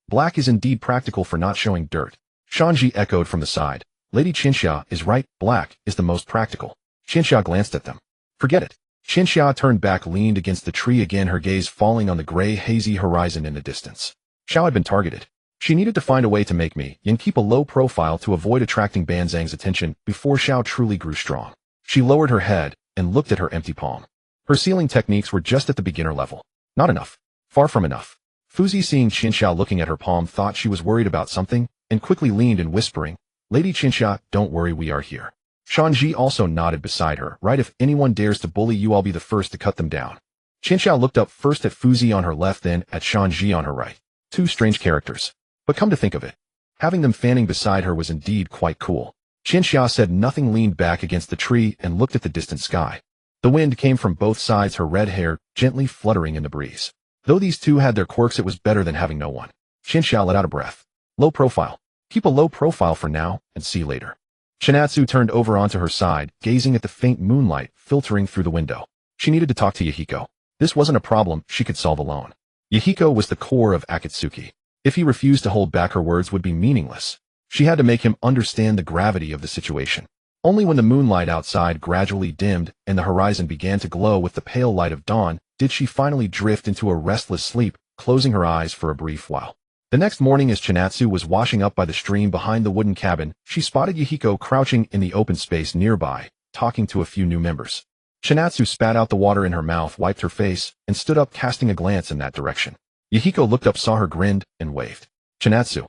Black is indeed practical for not showing dirt. Shanji echoed from the side. Lady Chinxia is right, black is the most practical. Chinxia glanced at them. Forget it. Chinxia turned back, leaned against the tree again, her gaze falling on the gray, hazy horizon in the distance. Shao had been targeted. She needed to find a way to make Mi Yin keep a low profile to avoid attracting Banzang's attention before Shao truly grew strong. She lowered her head and looked at her empty palm. Her sealing techniques were just at the beginner level. Not enough. Far from enough. Fuzi, seeing Chinxia looking at her palm, thought she was worried about something and quickly leaned in, whispering, Lady Chinxia, don't worry, we are here. Shanji also nodded beside her. Right, if anyone dares to bully you, I'll be the first to cut them down. Chinxia looked up first at Fuzi on her left, then at Shanji on her right. Two strange characters. But come to think of it, having them fanning beside her was indeed quite cool. Chinxia said nothing, leaned back against the tree and looked at the distant sky. The wind came from both sides, her red hair gently fluttering in the breeze. Though these two had their quirks, it was better than having no one. Chinxia let out a breath. Low profile. Keep a low profile for now and see later. Chinatsu turned over onto her side, gazing at the faint moonlight filtering through the window. She needed to talk to Yahiko. This wasn't a problem she could solve alone. Yahiko was the core of Akatsuki. If he refused to hold back, her words would be meaningless. She had to make him understand the gravity of the situation. Only when the moonlight outside gradually dimmed and the horizon began to glow with the pale light of dawn did she finally drift into a restless sleep, closing her eyes for a brief while. The next morning, as Chinatsu was washing up by the stream behind the wooden cabin, she spotted Yahiko crouching in the open space nearby, talking to a few new members. Chinatsu spat out the water in her mouth, wiped her face, and stood up, casting a glance in that direction. Yahiko looked up, saw her, grinned, and waved. Chinatsu.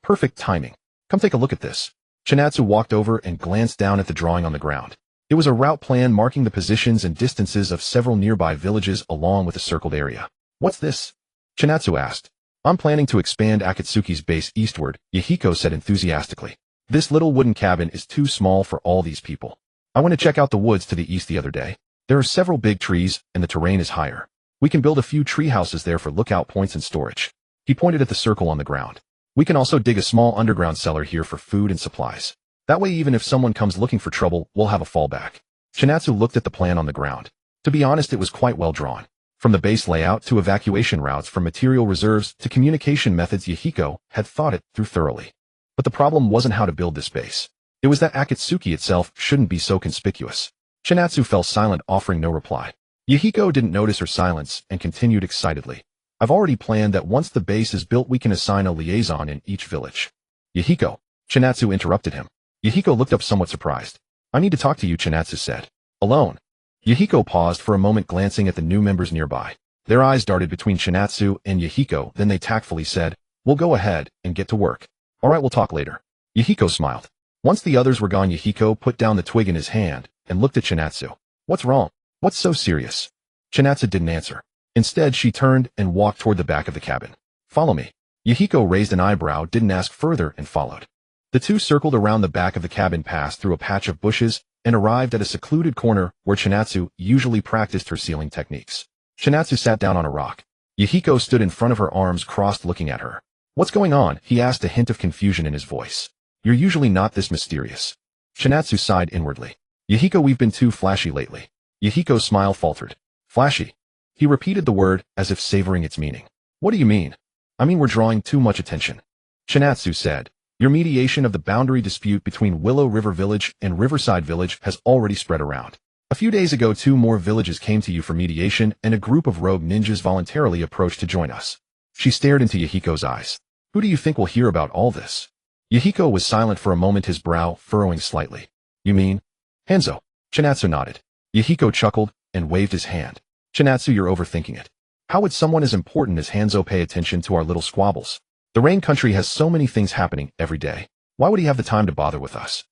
Perfect timing. Come take a look at this. Chinatsu walked over and glanced down at the drawing on the ground. It was a route plan marking the positions and distances of several nearby villages along with a circled area. What's this? Chinatsu asked. I'm planning to expand Akatsuki's base eastward, Yahiko said enthusiastically. This little wooden cabin is too small for all these people. I went to check out the woods to the east the other day. There are several big trees, and the terrain is higher. We can build a few tree houses there for lookout points and storage. He pointed at the circle on the ground. We can also dig a small underground cellar here for food and supplies. That way even if someone comes looking for trouble, we'll have a fallback. Chinatsu looked at the plan on the ground. To be honest, it was quite well drawn. From the base layout to evacuation routes, from material reserves to communication methods, Yahiko had thought it through thoroughly. But the problem wasn't how to build this base. It was that Akatsuki itself shouldn't be so conspicuous. Chinatsu fell silent, offering no reply. Yahiko didn't notice her silence and continued excitedly. I've already planned that once the base is built we can assign a liaison in each village. Yahiko. Chinatsu interrupted him. Yahiko looked up somewhat surprised. I need to talk to you, Chinatsu said. Alone. Yahiko paused for a moment, glancing at the new members nearby. Their eyes darted between Chinatsu and Yahiko, then they tactfully said, We'll go ahead and get to work. Alright, we'll talk later. Yahiko smiled. Once the others were gone, Yahiko put down the twig in his hand and looked at Chinatsu. What's wrong? What's so serious? Chinatsu didn't answer. Instead, she turned and walked toward the back of the cabin. Follow me. Yahiko raised an eyebrow, didn't ask further, and followed. The two circled around the back of the cabin, passed through a patch of bushes, and arrived at a secluded corner where Chinatsu usually practiced her sealing techniques. Chinatsu sat down on a rock. Yahiko stood in front of her, arms crossed, looking at her. What's going on? He asked, a hint of confusion in his voice. You're usually not this mysterious. Chinatsu sighed inwardly. Yahiko, we've been too flashy lately. Yahiko's smile faltered. Flashy? He repeated the word, as if savoring its meaning. What do you mean? I mean we're drawing too much attention. Chinatsu said. Your mediation of the boundary dispute between Willow River Village and Riverside Village has already spread around. A few days ago, 2 more villages came to you for mediation, and a group of rogue ninjas voluntarily approached to join us. She stared into Yahiko's eyes. Who do you think will hear about all this? Yahiko was silent for a moment, his brow furrowing slightly. You mean? Hanzo. Chinatsu nodded. Yahiko chuckled and waved his hand. Chinatsu, you're overthinking it. How would someone as important as Hanzo pay attention to our little squabbles? The Rain Country has so many things happening every day. Why would he have the time to bother with us?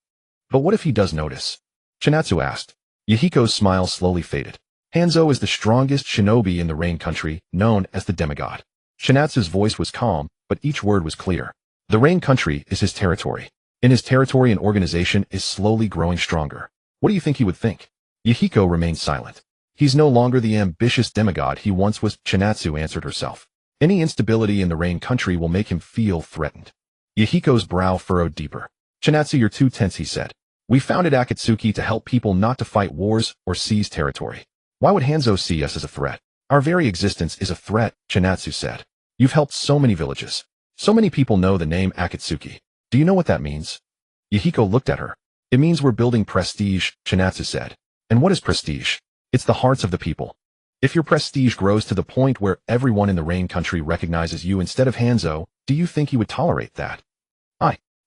But what if he does notice? Chinatsu asked. Yahiko's smile slowly faded. Hanzo is the strongest shinobi in the Rain Country, known as the demigod. Chinatsu's voice was calm, but each word was clear. The Rain Country is his territory. In his territory, an organization is slowly growing stronger. What do you think he would think? Yahiko remained silent. He's no longer the ambitious demigod he once was, Chinatsu answered herself. Any instability in the Rain Country will make him feel threatened. Yahiko's brow furrowed deeper. Chinatsu, you're too tense, he said. We founded Akatsuki to help people, not to fight wars or seize territory. Why would Hanzo see us as a threat? Our very existence is a threat, Chinatsu said. You've helped so many villages. So many people know the name Akatsuki. Do you know what that means? Yahiko looked at her. It means we're building prestige, Chinatsu said. And what is prestige? It's the hearts of the people. If your prestige grows to the point where everyone in the Rain Country recognizes you instead of Hanzo, do you think he would tolerate that?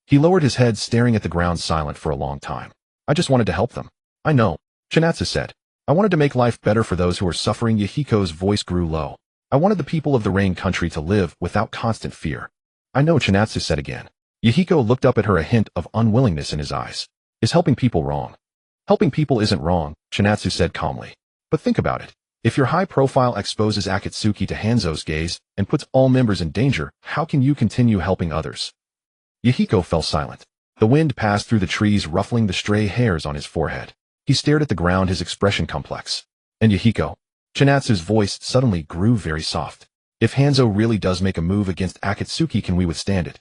He lowered his head, staring at the ground, silent for a long time. I just wanted to help them. I know, Chinatsu said. I wanted to make life better for those who are suffering. Yahiko's voice grew low. I wanted the people of the Rain Country to live without constant fear. I know, Chinatsu said again. Yahiko looked up at her, a hint of unwillingness in his eyes. Is helping people wrong? Helping people isn't wrong, Chinatsu said calmly. But think about it. If your high profile exposes Akatsuki to Hanzo's gaze and puts all members in danger, how can you continue helping others? Yahiko fell silent. The wind passed through the trees, ruffling the stray hairs on his forehead. He stared at the ground, his expression complex. And Yahiko? Chinatsu's voice suddenly grew very soft. If Hanzo really does make a move against Akatsuki, can we withstand it?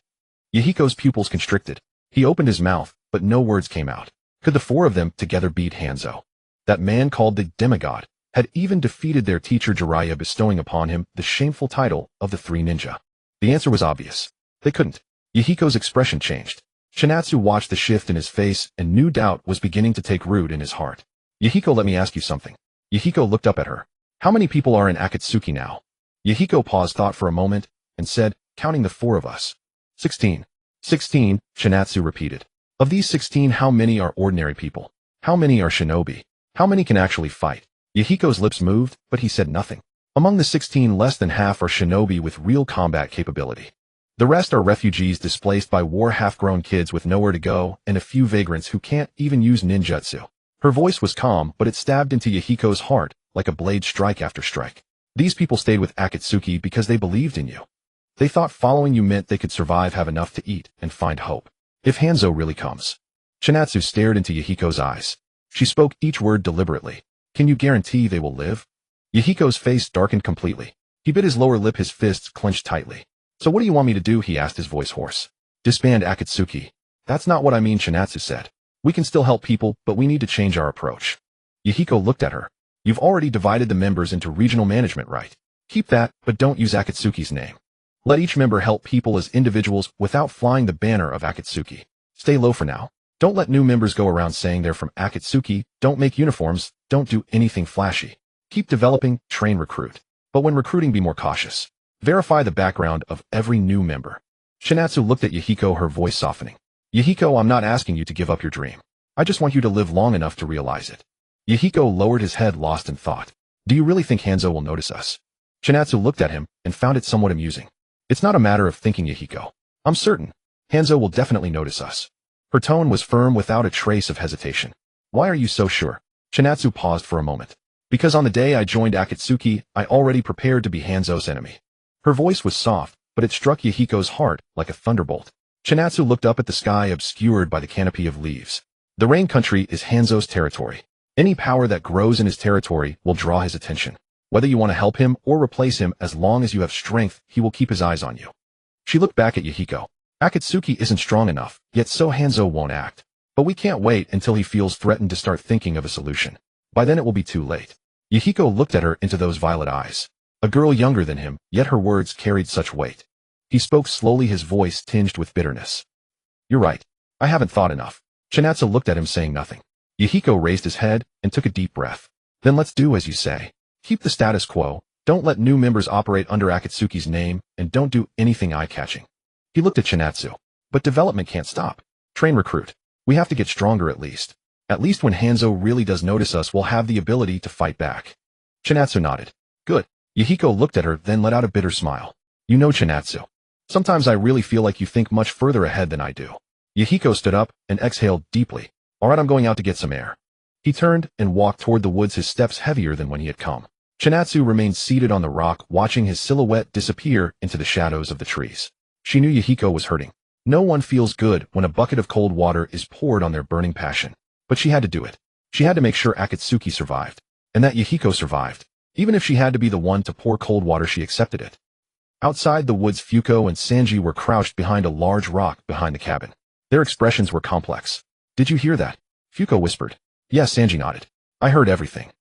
Yahiko's pupils constricted. He opened his mouth, but no words came out. Could the 4 of them together beat Hanzo? That man called the demigod had even defeated their teacher Jiraiya, bestowing upon him the shameful title of the 3 ninja. The answer was obvious. They couldn't. Yahiko's expression changed. Chinatsu watched the shift in his face, and new doubt was beginning to take root in his heart. Yahiko, let me ask you something. Yahiko looked up at her. How many people are in Akatsuki now? Yahiko paused, thought for a moment, and said, counting the 4 of us. 16. 16, Chinatsu repeated. Of these 16, how many are ordinary people? How many are shinobi? How many can actually fight? Yahiko's lips moved, but he said nothing. Among the 16, less than half are shinobi with real combat capability. The rest are refugees displaced by war, half-grown kids with nowhere to go, and a few vagrants who can't even use ninjutsu. Her voice was calm, but it stabbed into Yahiko's heart like a blade, strike after strike. These people stayed with Akatsuki because they believed in you. They thought following you meant they could survive, have enough to eat, and find hope. If Hanzo really comes. Chinatsu stared into Yahiko's eyes. She spoke each word deliberately. Can you guarantee they will live? Yahiko's face darkened completely. He bit his lower lip, his fists clenched tightly. So what do you want me to do? He asked, his voice hoarse. Disband Akatsuki. That's not what I mean, Chinatsu said. We can still help people, but we need to change our approach. Yahiko looked at her. You've already divided the members into regional management, right? Keep that, but don't use Akatsuki's name. Let each member help people as individuals without flying the banner of Akatsuki. Stay low for now. Don't let new members go around saying they're from Akatsuki. Don't make uniforms. Don't do anything flashy. Keep developing, train, recruit. But when recruiting, be more cautious. Verify the background of every new member. Chinatsu looked at Yahiko, her voice softening. Yahiko, I'm not asking you to give up your dream. I just want you to live long enough to realize it. Yahiko lowered his head, lost in thought. Do you really think Hanzo will notice us? Chinatsu looked at him and found it somewhat amusing. It's not a matter of thinking, Yahiko. I'm certain. Hanzo will definitely notice us. Her tone was firm without a trace of hesitation. Why are you so sure? Chinatsu paused for a moment. Because on the day I joined Akatsuki, I already prepared to be Hanzo's enemy. Her voice was soft, but it struck Yahiko's heart like a thunderbolt. Chinatsu looked up at the sky obscured by the canopy of leaves. The rain country is Hanzo's territory. Any power that grows in his territory will draw his attention. Whether you want to help him or replace him, as long as you have strength, he will keep his eyes on you. She looked back at Yahiko. Akatsuki isn't strong enough, yet so Hanzo won't act. But we can't wait until he feels threatened to start thinking of a solution. By then it will be too late. Yahiko looked at her into those violet eyes. A girl younger than him, yet her words carried such weight. He spoke slowly, his voice tinged with bitterness. You're right. I haven't thought enough. Chinatsu looked at him, saying nothing. Yahiko raised his head and took a deep breath. Then let's do as you say. Keep the status quo, don't let new members operate under Akatsuki's name, and don't do anything eye-catching. He looked at Chinatsu. But development can't stop. Train, recruit. We have to get stronger at least. At least when Hanzo really does notice us, we'll have the ability to fight back. Chinatsu nodded. Good. Yahiko looked at her, then let out a bitter smile. You know, Chinatsu. Sometimes I really feel like you think much further ahead than I do. Yahiko stood up and exhaled deeply. All right, I'm going out to get some air. He turned and walked toward the woods, his steps heavier than when he had come. Chinatsu remained seated on the rock, watching his silhouette disappear into the shadows of the trees. She knew Yahiko was hurting. No one feels good when a bucket of cold water is poured on their burning passion. But she had to do it. She had to make sure Akatsuki survived. And that Yahiko survived. Even if she had to be the one to pour cold water, she accepted it. Outside the woods, Fuko and Sanji were crouched behind a large rock behind the cabin. Their expressions were complex. Did you hear that? Fuko whispered. Yes, Sanji nodded. I heard everything.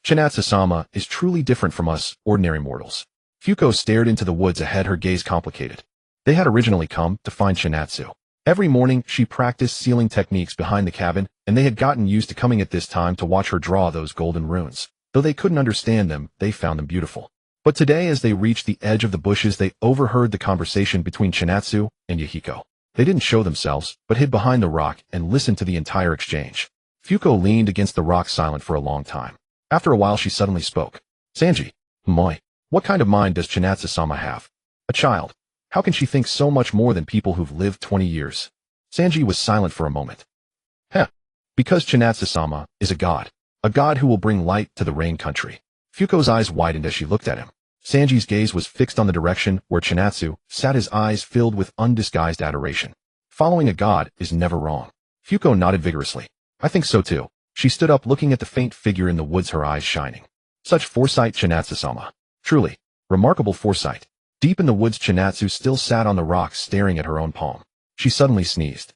Chinatsu-sama is truly different from us, ordinary mortals. Fuko stared into the woods ahead, her gaze complicated. They had originally come to find Chinatsu. Every morning, she practiced sealing techniques behind the cabin, and they had gotten used to coming at this time to watch her draw those golden runes. Though they couldn't understand them, they found them beautiful. But today, as they reached the edge of the bushes, they overheard the conversation between Chinatsu and Yahiko. They didn't show themselves, but hid behind the rock and listened to the entire exchange. Fuko leaned against the rock, silent for a long time. After a while, she suddenly spoke. Sanji, moi, what kind of mind does Chinatsu-sama have? A child. How can she think so much more than people who've lived 20 years? Sanji was silent for a moment. Because Chinatsu-sama is a god who will bring light to the rain country. Fuko's eyes widened as she looked at him. Sanji's gaze was fixed on the direction where Chinatsu sat, his eyes filled with undisguised adoration. Following a god is never wrong. Fuko nodded vigorously. I think so too. She stood up, looking at the faint figure in the woods, her eyes shining. Such foresight, Chinatsu-sama. Truly, remarkable foresight. Deep in the woods, Chinatsu still sat on the rock, staring at her own palm. She suddenly sneezed.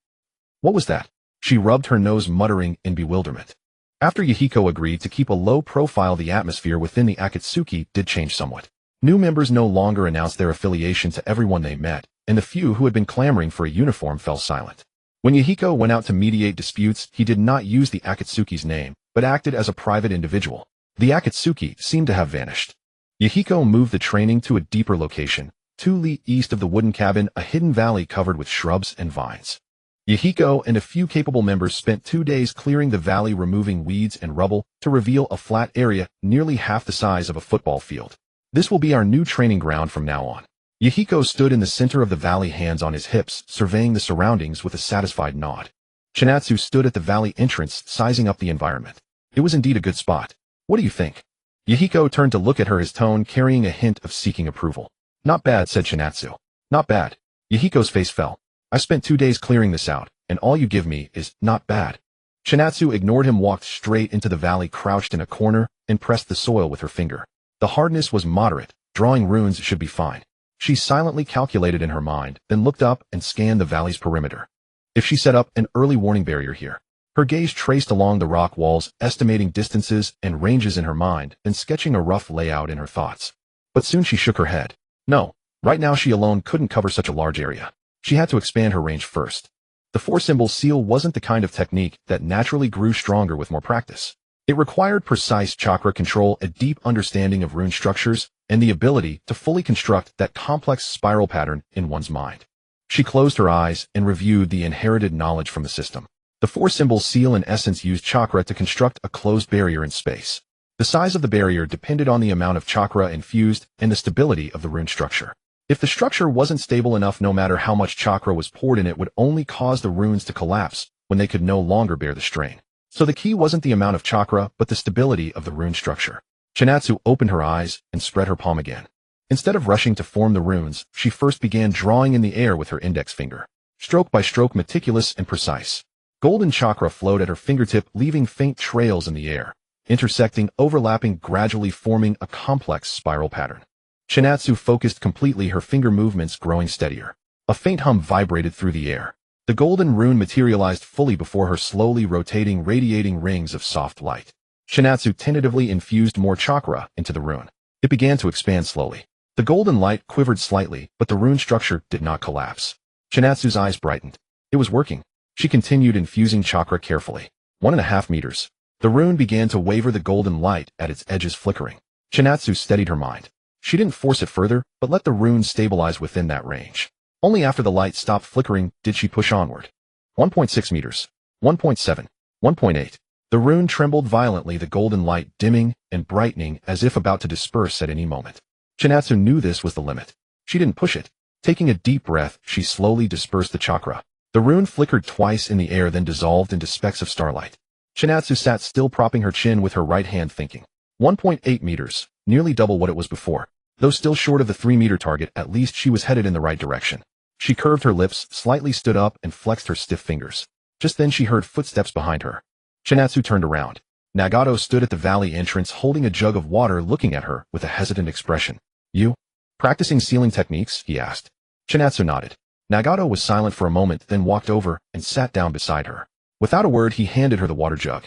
What was that? She rubbed her nose, muttering in bewilderment. After Yahiko agreed to keep a low profile, the atmosphere within the Akatsuki did change somewhat. New members no longer announced their affiliation to everyone they met, and the few who had been clamoring for a uniform fell silent. When Yahiko went out to mediate disputes, he did not use the Akatsuki's name, but acted as a private individual. The Akatsuki seemed to have vanished. Yahiko moved the training to a deeper location, 2 li east of the wooden cabin, a hidden valley covered with shrubs and vines. Yahiko and a few capable members spent 2 days clearing the valley, removing weeds and rubble to reveal a flat area nearly half the size of a football field. This will be our new training ground from now on. Yahiko stood in the center of the valley, hands on his hips, surveying the surroundings with a satisfied nod. Chinatsu stood at the valley entrance, sizing up the environment. It was indeed a good spot. What do you think? Yahiko turned to look at her, his tone carrying a hint of seeking approval. Not bad, said Chinatsu. Not bad. Yahiko's face fell. I spent 2 days clearing this out, and all you give me is not bad. Chinatsu ignored him, walked straight into the valley, crouched in a corner, and pressed the soil with her finger. The hardness was moderate. Drawing runes should be fine. She silently calculated in her mind, then looked up and scanned the valley's perimeter. If she set up an early warning barrier here, her gaze traced along the rock walls, estimating distances and ranges in her mind, then sketching a rough layout in her thoughts. But soon she shook her head. No, right now she alone couldn't cover such a large area. She had to expand her range first. The four-symbol seal wasn't the kind of technique that naturally grew stronger with more practice. It required precise chakra control, a deep understanding of rune structures, and the ability to fully construct that complex spiral pattern in one's mind. She closed her eyes and reviewed the inherited knowledge from the system. The four-symbol seal in essence used chakra to construct a closed barrier in space. The size of the barrier depended on the amount of chakra infused and the stability of the rune structure. If the structure wasn't stable enough, no matter how much chakra was poured in, it would only cause the runes to collapse when they could no longer bear the strain. So the key wasn't the amount of chakra, but the stability of the rune structure. Chinatsu opened her eyes and spread her palm again. Instead of rushing to form the runes, she first began drawing in the air with her index finger. Stroke by stroke, meticulous and precise. Golden chakra flowed at her fingertip, leaving faint trails in the air, intersecting, overlapping, gradually forming a complex spiral pattern. Chinatsu focused completely, her finger movements growing steadier. A faint hum vibrated through the air. The golden rune materialized fully before her, slowly rotating, radiating rings of soft light. Chinatsu tentatively infused more chakra into the rune. It began to expand slowly. The golden light quivered slightly, but the rune structure did not collapse. Chinatsu's eyes brightened. It was working. She continued infusing chakra carefully. 1.5 meters. The rune began to waver, the golden light at its edges flickering. Chinatsu steadied her mind. She didn't force it further, but let the rune stabilize within that range. Only after the light stopped flickering did she push onward. 1.6 meters. 1.7. 1.8. The rune trembled violently, the golden light dimming and brightening as if about to disperse at any moment. Chinatsu knew this was the limit. She didn't push it. Taking a deep breath, she slowly dispersed the chakra. The rune flickered twice in the air, then dissolved into specks of starlight. Chinatsu sat still, propping her chin with her right hand, thinking. 1.8 meters, nearly double what it was before. Though still short of the 3-meter target, at least she was headed in the right direction. She curved her lips, slightly stood up, and flexed her stiff fingers. Just then she heard footsteps behind her. Chinatsu turned around. Nagato stood at the valley entrance, holding a jug of water, looking at her with a hesitant expression. You? Practicing sealing techniques? He asked. Chinatsu nodded. Nagato was silent for a moment, then walked over and sat down beside her. Without a word, he handed her the water jug.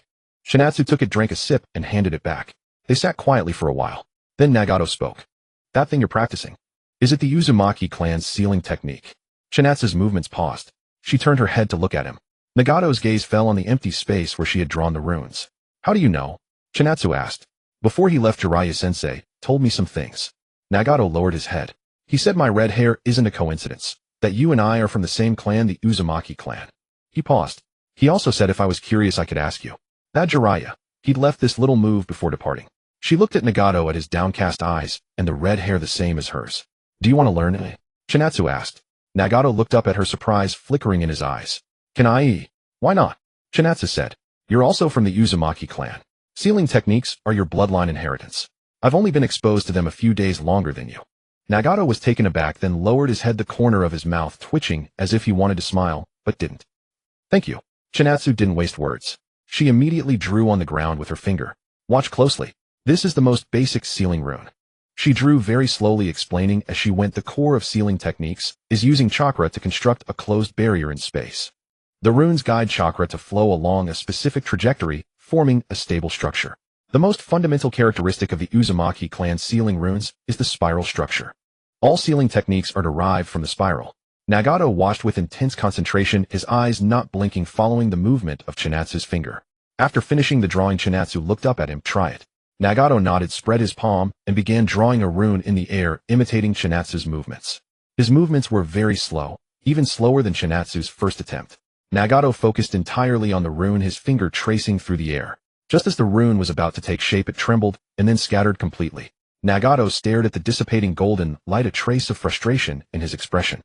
Chinatsu took it, drank a sip, and handed it back. They sat quietly for a while. Then Nagato spoke. That thing you're practicing. Is it the Uzumaki clan's sealing technique? Chinatsu's movements paused. She turned her head to look at him. Nagato's gaze fell on the empty space where she had drawn the runes. How do you know? Chinatsu asked. Before he left, Jiraiya-sensei told me some things. Nagato lowered his head. He said my red hair isn't a coincidence. That you and I are from the same clan, the Uzumaki clan. He paused. He also said if I was curious I could ask you. That Jiraiya. He'd left this little move before departing. She looked at Nagato, at his downcast eyes, and the red hair the same as hers. Do you want to learn? Chinatsu asked. Nagato looked up at her, surprise flickering in his eyes. Can I? Why not? Chinatsu said. You're also from the Uzumaki clan. Sealing techniques are your bloodline inheritance. I've only been exposed to them a few days longer than you. Nagato was taken aback, then lowered his head, the corner of his mouth twitching as if he wanted to smile, but didn't. Thank you. Chinatsu didn't waste words. She immediately drew on the ground with her finger. Watch closely. This is the most basic sealing rune. She drew very slowly, explaining as she went. The core of sealing techniques is using chakra to construct a closed barrier in space. The runes guide chakra to flow along a specific trajectory, forming a stable structure. The most fundamental characteristic of the Uzumaki clan sealing runes is the spiral structure. All sealing techniques are derived from the spiral. Nagato watched with intense concentration, his eyes not blinking, following the movement of Chinatsu's finger. After finishing the drawing, Chinatsu looked up at him. Try it. Nagato nodded, spread his palm, and began drawing a rune in the air, imitating Chinatsu's movements. His movements were very slow, even slower than Chinatsu's first attempt. Nagato focused entirely on the rune, his finger tracing through the air. Just as the rune was about to take shape, it trembled, and then scattered completely. Nagato stared at the dissipating golden light, a trace of frustration in his expression.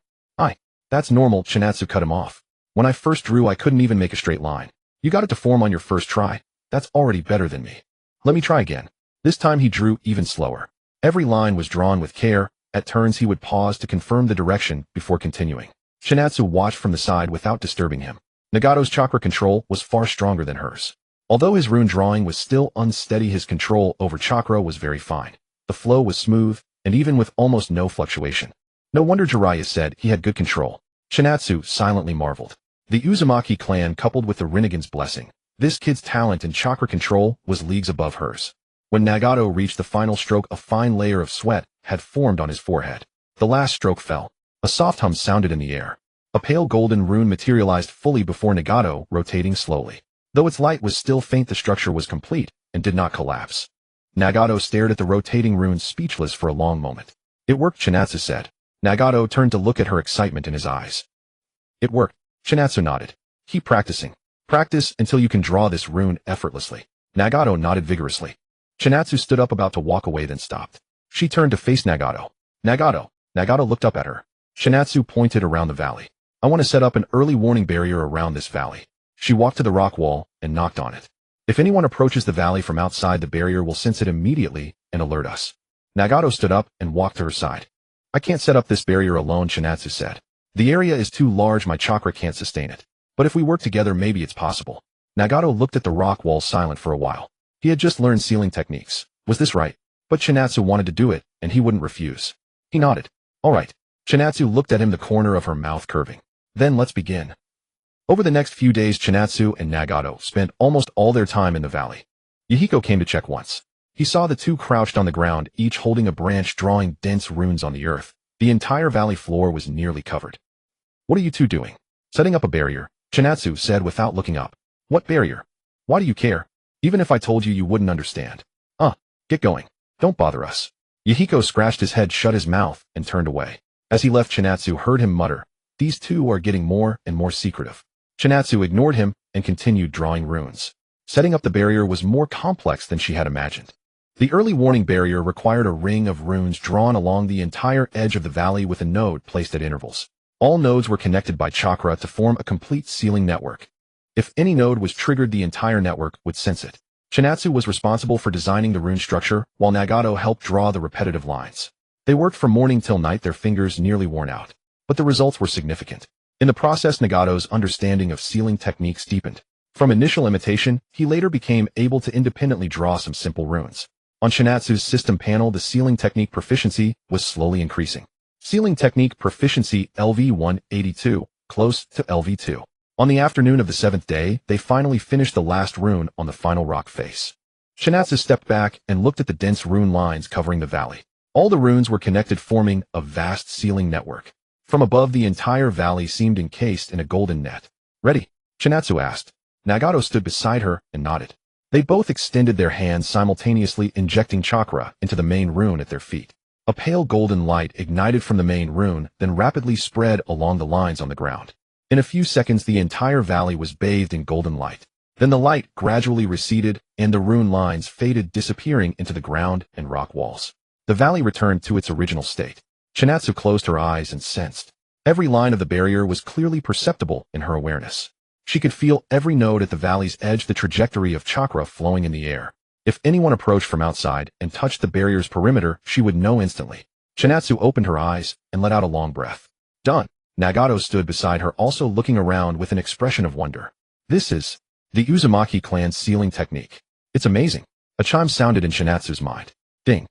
That's normal, Chinatsu cut him off. When I first drew, I couldn't even make a straight line. You got it to form on your first try. That's already better than me. Let me try again. This time he drew even slower. Every line was drawn with care. At turns he would pause to confirm the direction before continuing. Chinatsu watched from the side without disturbing him. Nagato's chakra control was far stronger than hers. Although his rune drawing was still unsteady, his control over chakra was very fine. The flow was smooth, and even with almost no fluctuation. No wonder Jiraiya said he had good control. Chinatsu silently marveled. The Uzumaki clan coupled with the Rinnegan's blessing. This kid's talent and chakra control was leagues above hers. When Nagato reached the final stroke, a fine layer of sweat had formed on his forehead. The last stroke fell. A soft hum sounded in the air. A pale golden rune materialized fully before Nagato, rotating slowly. Though its light was still faint, the structure was complete and did not collapse. Nagato stared at the rotating rune, speechless for a long moment. It worked, Chinatsu said. Nagato turned to look at her, excitement in his eyes. It worked. Chinatsu nodded. Keep practicing. Practice until you can draw this rune effortlessly. Nagato nodded vigorously. Chinatsu stood up, about to walk away, then stopped. She turned to face Nagato. Nagato. Nagato looked up at her. Chinatsu pointed around the valley. I want to set up an early warning barrier around this valley. She walked to the rock wall and knocked on it. If anyone approaches the valley from outside, the barrier will sense it immediately and alert us. Nagato stood up and walked to her side. I can't set up this barrier alone, Chinatsu said. The area is too large, my chakra can't sustain it. But if we work together, maybe it's possible. Nagato looked at the rock wall, silent for a while. He had just learned sealing techniques. Was this right? But Chinatsu wanted to do it, and he wouldn't refuse. He nodded. All right. Chinatsu looked at him, the corner of her mouth curving. Then let's begin. Over the next few days, Chinatsu and Nagato spent almost all their time in the valley. Yahiko came to check once. He saw the two crouched on the ground, each holding a branch, drawing dense runes on the earth. The entire valley floor was nearly covered. What are you two doing? Setting up a barrier, Chinatsu said without looking up. What barrier? Why do you care? Even if I told you, you wouldn't understand. Get going. Don't bother us. Yahiko scratched his head, shut his mouth, and turned away. As he left, Chinatsu heard him mutter, these two are getting more and more secretive. Chinatsu ignored him and continued drawing runes. Setting up the barrier was more complex than she had imagined. The early warning barrier required a ring of runes drawn along the entire edge of the valley with a node placed at intervals. All nodes were connected by chakra to form a complete sealing network. If any node was triggered, the entire network would sense it. Chinatsu was responsible for designing the rune structure, while Nagato helped draw the repetitive lines. They worked from morning till night, their fingers nearly worn out. But the results were significant. In the process, Nagato's understanding of sealing techniques deepened. From initial imitation, he later became able to independently draw some simple runes. On Chinatsu's system panel, the sealing technique proficiency was slowly increasing. Sealing technique proficiency LV-182, close to LV-2. On the afternoon of the 7th day, they finally finished the last rune on the final rock face. Chinatsu stepped back and looked at the dense rune lines covering the valley. All the runes were connected, forming a vast sealing network. From above, the entire valley seemed encased in a golden net. Ready? Chinatsu asked. Nagato stood beside her and nodded. They both extended their hands, simultaneously injecting chakra into the main rune at their feet. A pale golden light ignited from the main rune, then rapidly spread along the lines on the ground. In a few seconds, the entire valley was bathed in golden light. Then the light gradually receded, and the rune lines faded, disappearing into the ground and rock walls. The valley returned to its original state. Chinatsu closed her eyes and sensed. Every line of the barrier was clearly perceptible in her awareness. She could feel every node at the valley's edge, the trajectory of chakra flowing in the air. If anyone approached from outside and touched the barrier's perimeter, she would know instantly. Chinatsu opened her eyes and let out a long breath. Done. Nagato stood beside her, also looking around with an expression of wonder. This is the Uzumaki clan's sealing technique. It's amazing. A chime sounded in Chinatsu's mind. Ding.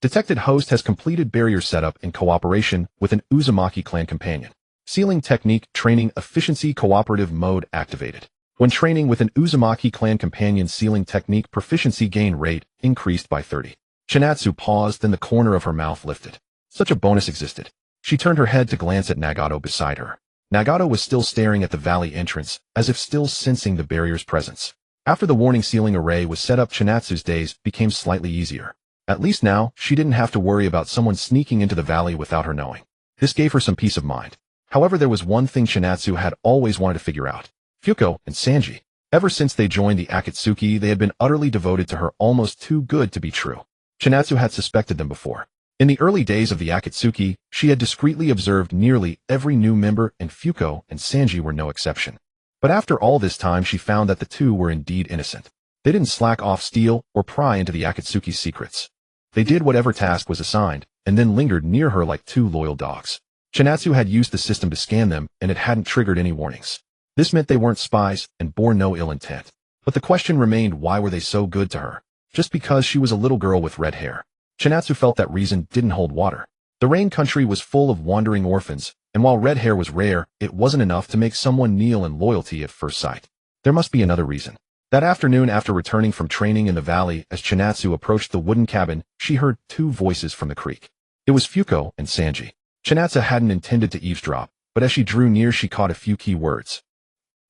Detected host has completed barrier setup in cooperation with an Uzumaki clan companion. Sealing technique training efficiency cooperative mode activated. When training with an Uzumaki clan companion, sealing technique proficiency gain rate increased by 30. Chinatsu paused, then the corner of her mouth lifted. Such a bonus existed. She turned her head to glance at Nagato beside her. Nagato was still staring at the valley entrance, as if still sensing the barrier's presence. After the warning sealing array was set up, Chinatsu's days became slightly easier. At least now, she didn't have to worry about someone sneaking into the valley without her knowing. This gave her some peace of mind. However, there was one thing Chinatsu had always wanted to figure out. Fuko and Sanji. Ever since they joined the Akatsuki, they had been utterly devoted to her, almost too good to be true. Chinatsu had suspected them before. In the early days of the Akatsuki, she had discreetly observed nearly every new member, and Fuko and Sanji were no exception. But after all this time, she found that the two were indeed innocent. They didn't slack off, steal, or pry into the Akatsuki's secrets. They did whatever task was assigned, and then lingered near her like two loyal dogs. Chinatsu had used the system to scan them, and it hadn't triggered any warnings. This meant they weren't spies and bore no ill intent. But the question remained, why were they so good to her? Just because she was a little girl with red hair. Chinatsu felt that reason didn't hold water. The rain country was full of wandering orphans, and while red hair was rare, it wasn't enough to make someone kneel in loyalty at first sight. There must be another reason. That afternoon, after returning from training in the valley, as Chinatsu approached the wooden cabin, she heard two voices from the creek. It was Fuko and Sanji. Chinatsu hadn't intended to eavesdrop, but as she drew near she caught a few key words.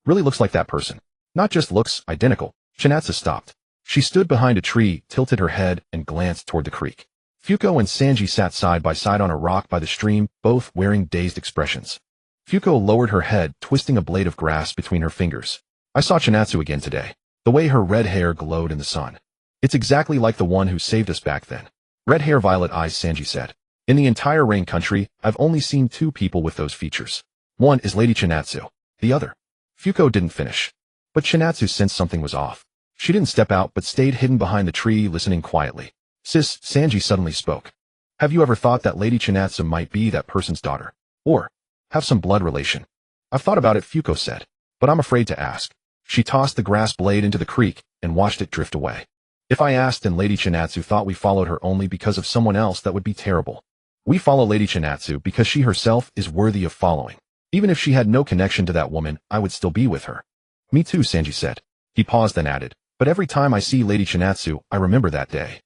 Really looks like that person. Not just looks, identical. Chinatsu stopped. She stood behind a tree, tilted her head, and glanced toward the creek. Fuko and Sanji sat side by side on a rock by the stream, both wearing dazed expressions. Fuko lowered her head, twisting a blade of grass between her fingers. I saw Chinatsu again today. The way her red hair glowed in the sun. It's exactly like the one who saved us back then. Red hair, violet eyes, Sanji said. In the entire rain country, I've only seen two people with those features. One is Lady Chinatsu. The other. Fuko didn't finish. But Chinatsu sensed something was off. She didn't step out but stayed hidden behind the tree, listening quietly. Sis, Sanji suddenly spoke. Have you ever thought that Lady Chinatsu might be that person's daughter? Or have some blood relation? I've thought about it, Fuko said. But I'm afraid to ask. She tossed the grass blade into the creek and watched it drift away. If I asked and Lady Chinatsu thought we followed her only because of someone else, that would be terrible. We follow Lady Chinatsu because she herself is worthy of following. Even if she had no connection to that woman, I would still be with her. Me too, Sanji said. He paused then added, but every time I see Lady Chinatsu, I remember that day.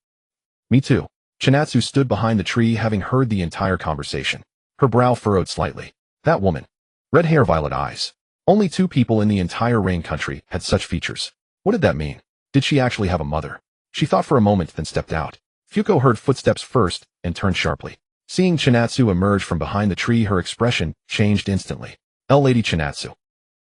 Me too. Chinatsu stood behind the tree, having heard the entire conversation. Her brow furrowed slightly. That woman. Red hair, violet eyes. Only two people in the entire rain country had such features. What did that mean? Did she actually have a mother? She thought for a moment, then stepped out. Fuko heard footsteps first and turned sharply. Seeing Chinatsu emerge from behind the tree, her expression changed instantly. Lady Chinatsu.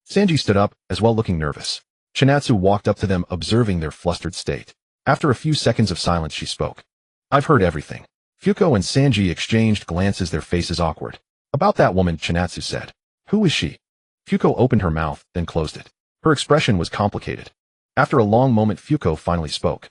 Sanji stood up, as well, looking nervous. Chinatsu walked up to them, observing their flustered state. After a few seconds of silence, she spoke. I've heard everything. Fuko and Sanji exchanged glances, their faces awkward. About that woman, Chinatsu said. Who is she? Fuko opened her mouth, then closed it. Her expression was complicated. After a long moment, Fuko finally spoke.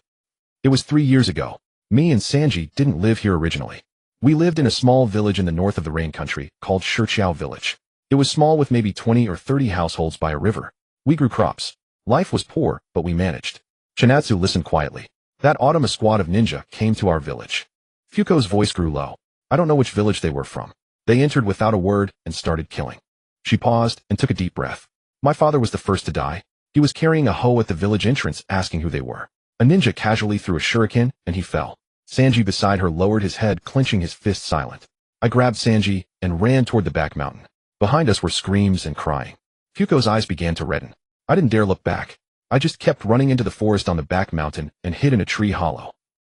It was 3 years ago. Me and Sanji didn't live here originally. We lived in a small village in the north of the rain country, called Shichiao Village. It was small with maybe 20 or 30 households by a river. We grew crops. Life was poor, but we managed. Chinatsu listened quietly. That autumn a squad of ninja came to our village. Fuko's voice grew low. I don't know which village they were from. They entered without a word and started killing. She paused and took a deep breath. My father was the first to die. He was carrying a hoe at the village entrance, asking who they were. A ninja casually threw a shuriken, and he fell. Sanji beside her lowered his head, clenching his fist, silent. I grabbed Sanji and ran toward the back mountain. Behind us were screams and crying. Fuko's eyes began to redden. I didn't dare look back. I just kept running into the forest on the back mountain and hid in a tree hollow.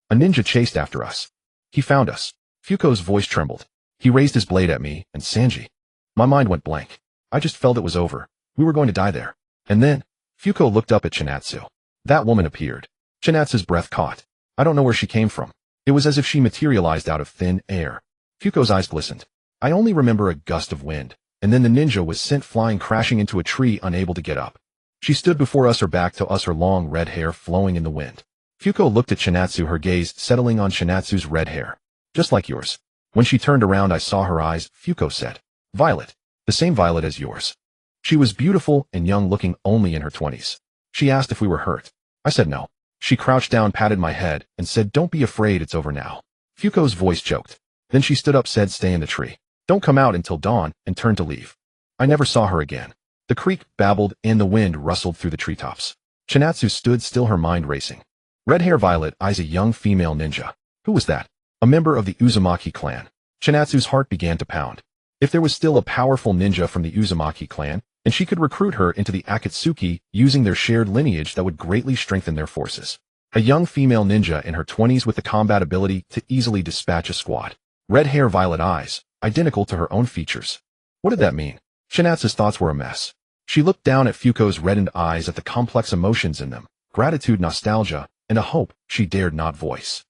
A ninja chased after us. He found us. Fuko's voice trembled. He raised his blade at me and Sanji. My mind went blank. I just felt it was over. We were going to die there. And then, Fuko looked up at Chinatsu. That woman appeared. Chinatsu's breath caught. I don't know where she came from. It was as if she materialized out of thin air. Fuko's eyes glistened. I only remember a gust of wind, and then the ninja was sent flying, crashing into a tree, unable to get up. She stood before us, her back to us, her long red hair flowing in the wind. Fuko looked at Chinatsu, her gaze settling on Chinatsu's red hair. Just like yours. When she turned around, I saw her eyes, Fuko said. Violet. The same violet as yours. She was beautiful and young, looking only in her 20s. She asked if we were hurt. I said no. She crouched down, patted my head, and said, don't be afraid, it's over now. Fuko's voice choked. Then she stood up, said, stay in the tree. Don't come out until dawn, and turned to leave. I never saw her again. The creek babbled and the wind rustled through the treetops. Chinatsu stood still, her mind racing. Red hair, violet eyes, a young female ninja. Who was that? A member of the Uzumaki clan. Chinatsu's heart began to pound. If there was still a powerful ninja from the Uzumaki clan, and she could recruit her into the Akatsuki using their shared lineage, that would greatly strengthen their forces. A young female ninja in her 20s with the combat ability to easily dispatch a squad. Red hair, violet eyes, identical to her own features. What did that mean? Chinatsu's thoughts were a mess. She looked down at Fuko's reddened eyes, at the complex emotions in them, gratitude, nostalgia, and a hope she dared not voice.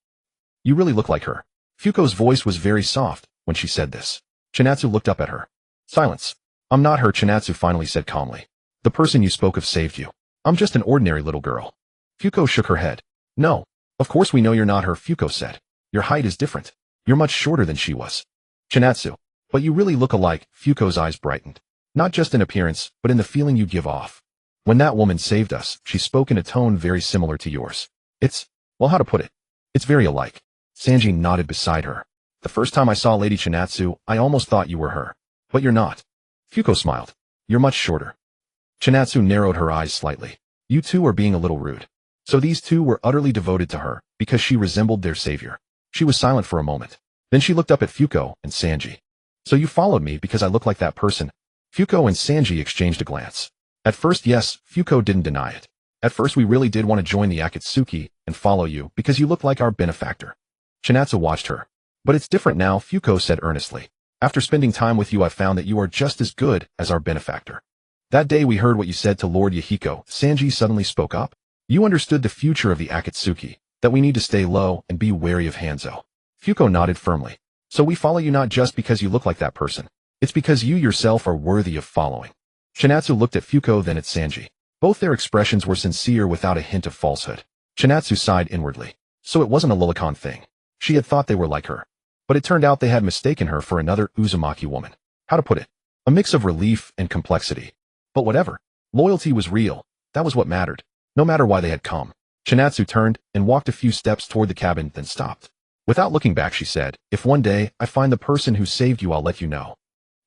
You really look like her. Fuko's voice was very soft when she said this. Chinatsu looked up at her. Silence. I'm not her, Chinatsu finally said calmly. The person you spoke of saved you. I'm just an ordinary little girl. Fuko shook her head. No. Of course we know you're not her, Fuko said. Your height is different. You're much shorter than she was. Chinatsu. But you really look alike, Fuko's eyes brightened. Not just in appearance, but in the feeling you give off. When that woman saved us, she spoke in a tone very similar to yours. Well, how to put it? It's very alike. Sanji nodded beside her. The first time I saw Lady Chinatsu, I almost thought you were her. But you're not. Fuko smiled. You're much shorter. Chinatsu narrowed her eyes slightly. You two are being a little rude. So these two were utterly devoted to her, because she resembled their savior. She was silent for a moment. Then she looked up at Fuko and Sanji. So you followed me because I look like that person? Fuko and Sanji exchanged a glance. At first, yes, Fuko didn't deny it. At first we really did want to join the Akatsuki and follow you because you look like our benefactor. Chinatsu watched her. But it's different now, Fuko said earnestly. After spending time with you I found that you are just as good as our benefactor. That day we heard what you said to Lord Yahiko. Sanji suddenly spoke up. You understood the future of the Akatsuki, that we need to stay low and be wary of Hanzo. Fuko nodded firmly. So we follow you not just because you look like that person. It's because you yourself are worthy of following. Chinatsu looked at Fuko then at Sanji. Both their expressions were sincere without a hint of falsehood. Chinatsu sighed inwardly. So it wasn't a Lilicon thing. She had thought they were like her. But it turned out they had mistaken her for another Uzumaki woman. How to put it? A mix of relief and complexity. But whatever. Loyalty was real. That was what mattered. No matter why they had come. Chinatsu turned and walked a few steps toward the cabin, then stopped. Without looking back, she said, if one day I find the person who saved you, I'll let you know.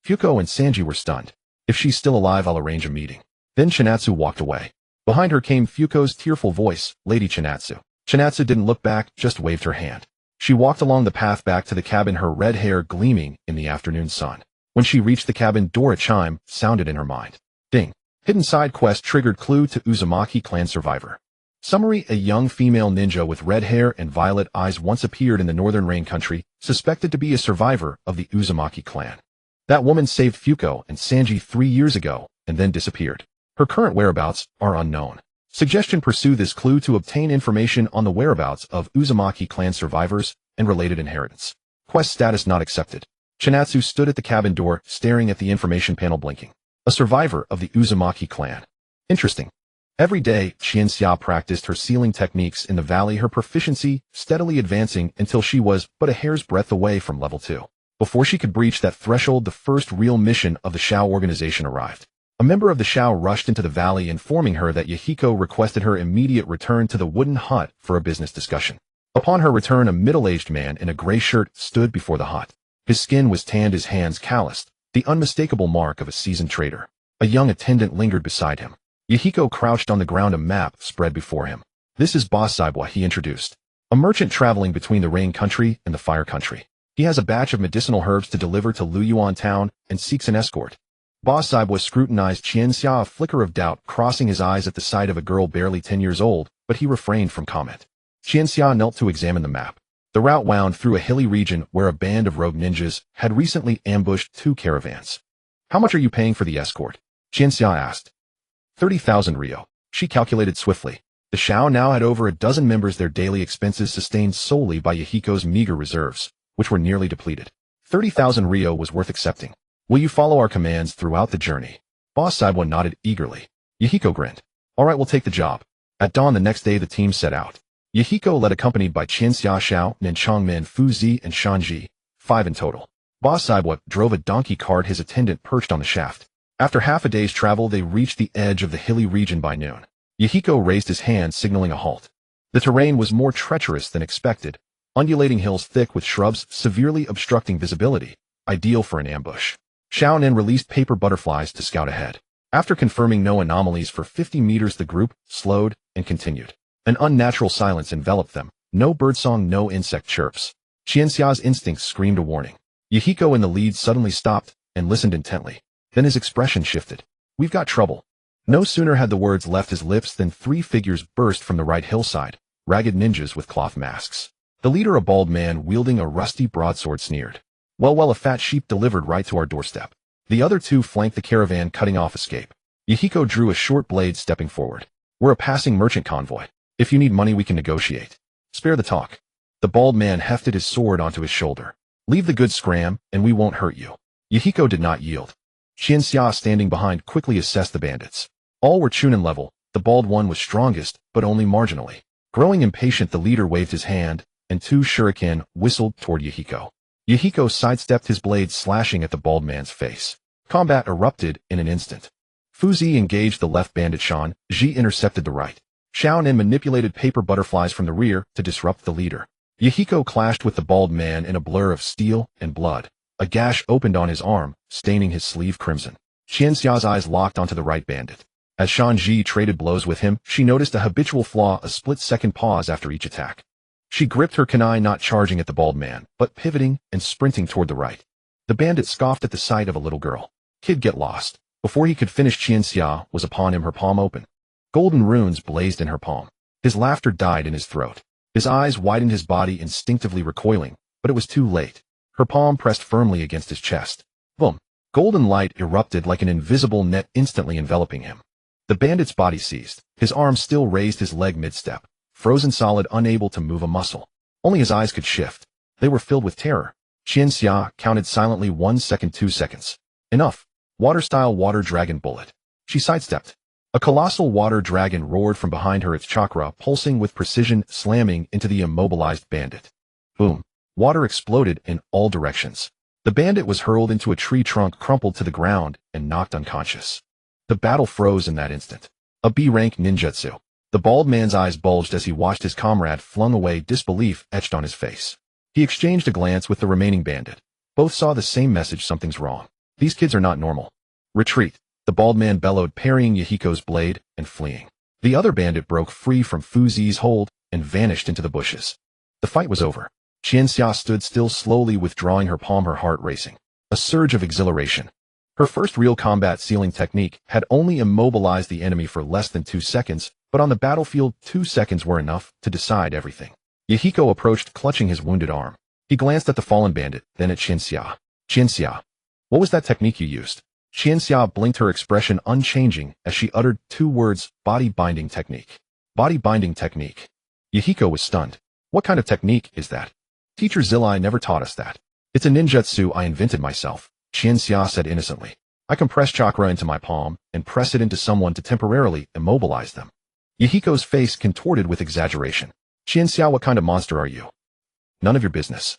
Fuko and Sanji were stunned. If she's still alive, I'll arrange a meeting. Then Chinatsu walked away. Behind her came Fuko's tearful voice, Lady Chinatsu. Chinatsu didn't look back, just waved her hand. She walked along the path back to the cabin, her red hair gleaming in the afternoon sun. When she reached the cabin door, a chime sounded in her mind. Ding. Hidden side quest triggered, clue to Uzumaki clan survivor. Summary: a young female ninja with red hair and violet eyes once appeared in the northern rain country, suspected to be a survivor of the Uzumaki clan. That woman saved Fuko and Sanji 3 years ago, and then disappeared. Her current whereabouts are unknown. Suggestion: pursue this clue to obtain information on the whereabouts of Uzumaki clan survivors and related inheritance. Quest status not accepted. Chinatsu stood at the cabin door, staring at the information panel, blinking. A survivor of the Uzumaki clan. Interesting. Every day, Xianxia practiced her sealing techniques in the valley, her proficiency steadily advancing until she was but a hair's breadth away from level 2. Before she could breach that threshold, the first real mission of the Shao organization arrived. A member of the Shao rushed into the valley, informing her that Yahiko requested her immediate return to the wooden hut for a business discussion. Upon her return, a middle-aged man in a gray shirt stood before the hut. His skin was tanned, his hands calloused, the unmistakable mark of a seasoned trader. A young attendant lingered beside him. Yahiko crouched on the ground, a map spread before him. This is Boss Saibwa, he introduced. A merchant traveling between the rain country and the fire country. He has a batch of medicinal herbs to deliver to Luyuan town and seeks an escort. Boss Saibwa scrutinized Xianxia, a flicker of doubt crossing his eyes at the sight of a girl barely 10 years old, but he refrained from comment. Xianxia knelt to examine the map. The route wound through a hilly region where a band of rogue ninjas had recently ambushed 2 caravans. How much are you paying for the escort? Xianxia asked. 30,000 Rio. She calculated swiftly. The Shao now had over a dozen members, their daily expenses sustained solely by Yahiko's meager reserves, which were nearly depleted. 30,000 Rio was worth accepting. Will you follow our commands throughout the journey? Boss Saibwa nodded eagerly. Yahiko grinned. All right, we'll take the job. At dawn the next day the team set out. Yahiko led, accompanied by Qianxia Shao, Nen Chongmen, Fu Zi, and Shanji, 5 in total. Boss Saibwa drove a donkey cart, his attendant perched on the shaft. After half a day's travel, they reached the edge of the hilly region by noon. Yahiko raised his hand, signaling a halt. The terrain was more treacherous than expected, undulating hills thick with shrubs severely obstructing visibility, ideal for an ambush. Shao Nen released paper butterflies to scout ahead. After confirming no anomalies for 50 meters, the group slowed and continued. An unnatural silence enveloped them, no birdsong, no insect chirps. Qianxia's instincts screamed a warning. Yahiko in the lead suddenly stopped and listened intently. Then his expression shifted. We've got trouble. No sooner had the words left his lips than 3 figures burst from the right hillside, ragged ninjas with cloth masks. The leader, a bald man wielding a rusty broadsword, sneered. Well, a fat sheep delivered right to our doorstep. The other 2 flanked the caravan, cutting off escape. Yahiko drew a short blade, stepping forward. We're a passing merchant convoy. If you need money, we can negotiate. Spare the talk. The bald man hefted his sword onto his shoulder. Leave the goods scram, and we won't hurt you. Yahiko did not yield. Xianxia, standing behind, quickly assessed the bandits. All were Chunin level. The bald one was strongest, but only marginally. Growing impatient, the leader waved his hand, and 2 shuriken whistled toward Yahiko. Yahiko sidestepped, his blade slashing at the bald man's face. Combat erupted in an instant. Fu Zi engaged the left bandit Shan, Ji intercepted the right. Xiaonan manipulated paper butterflies from the rear to disrupt the leader. Yahiko clashed with the bald man in a blur of steel and blood. A gash opened on his arm, staining his sleeve crimson. Qianxia's eyes locked onto the right bandit. As Shan Ji traded blows with him, she noticed a habitual flaw, a split-second pause after each attack. She gripped her kunai, not charging at the bald man, but pivoting and sprinting toward the right. The bandit scoffed at the sight of a little girl. Kid, get lost. Before he could finish, Qianxia was upon him, her palm open. Golden runes blazed in her palm. His laughter died in his throat. His eyes widened, his body instinctively recoiling, but it was too late. Her palm pressed firmly against his chest. Boom! Golden light erupted like an invisible net, instantly enveloping him. The bandit's body seized. His arm still raised, his leg mid-step, frozen solid, unable to move a muscle. Only his eyes could shift. They were filled with terror. Qianxia counted silently, 1 second, 2 seconds. Enough. Water-style water dragon bullet. She sidestepped. A colossal water dragon roared from behind her, its chakra pulsing with precision, slamming into the immobilized bandit. Boom. Water exploded in all directions. The bandit was hurled into a tree trunk, crumpled to the ground, and knocked unconscious. The battle froze in that instant. A B-rank ninjutsu. The bald man's eyes bulged as he watched his comrade flung away, disbelief etched on his face. He exchanged a glance with the remaining bandit. Both saw the same message: something's wrong. These kids are not normal. Retreat. The bald man bellowed, parrying Yahiko's blade and fleeing. The other bandit broke free from Fu Zi's hold and vanished into the bushes. The fight was over. Qianxia stood still, slowly withdrawing her palm, her heart racing. A surge of exhilaration. Her first real combat sealing technique had only immobilized the enemy for less than 2 seconds, but on the battlefield 2 seconds were enough to decide everything. Yahiko approached, clutching his wounded arm. He glanced at the fallen bandit, then at Qianxia. Qianxia, what was that technique you used? Qianxia blinked, her expression unchanging as she uttered 2 words: body binding technique. Body binding technique. Yahiko was stunned. What kind of technique is that? Teacher Zilai never taught us that. It's a ninjutsu I invented myself, Qianxia said innocently. I compress chakra into my palm and press it into someone to temporarily immobilize them. Yahiko's face contorted with exaggeration. Qianxia, what kind of monster are you? None of your business.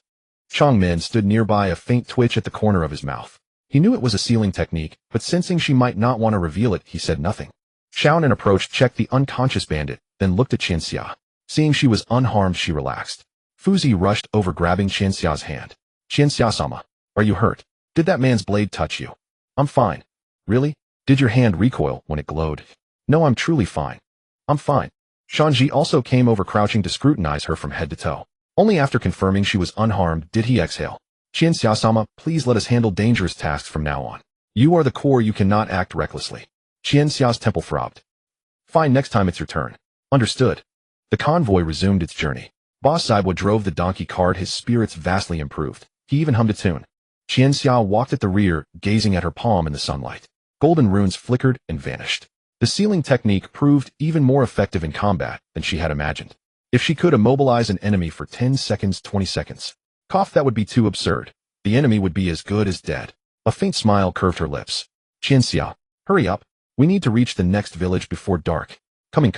Changmin stood nearby, a faint twitch at the corner of his mouth. He knew it was a sealing technique, but sensing she might not want to reveal it, he said nothing. Xiaonan approached, checked the unconscious bandit, then looked at Qianxia. Seeing she was unharmed, she relaxed. Fu Zi rushed over, grabbing Qianxia's hand. Qianxia-sama, are you hurt? Did that man's blade touch you? I'm fine. Really? Did your hand recoil when it glowed? No, I'm truly fine. I'm fine. Shanji also came over, crouching to scrutinize her from head to toe. Only after confirming she was unharmed did he exhale. Qianxia-sama, please let us handle dangerous tasks from now on. You are the core, you cannot act recklessly. Qianxia's temple throbbed. Fine, next time it's your turn. Understood. The convoy resumed its journey. Boss Saibo drove the donkey cart, his spirits vastly improved. He even hummed a tune. Qianxia walked at the rear, gazing at her palm in the sunlight. Golden runes flickered and vanished. The sealing technique proved even more effective in combat than she had imagined. If she could immobilize an enemy for 10 seconds, 20 seconds. Cough, that would be too absurd. The enemy would be as good as dead. A faint smile curved her lips. Qianxia, hurry up. We need to reach the next village before dark. Coming.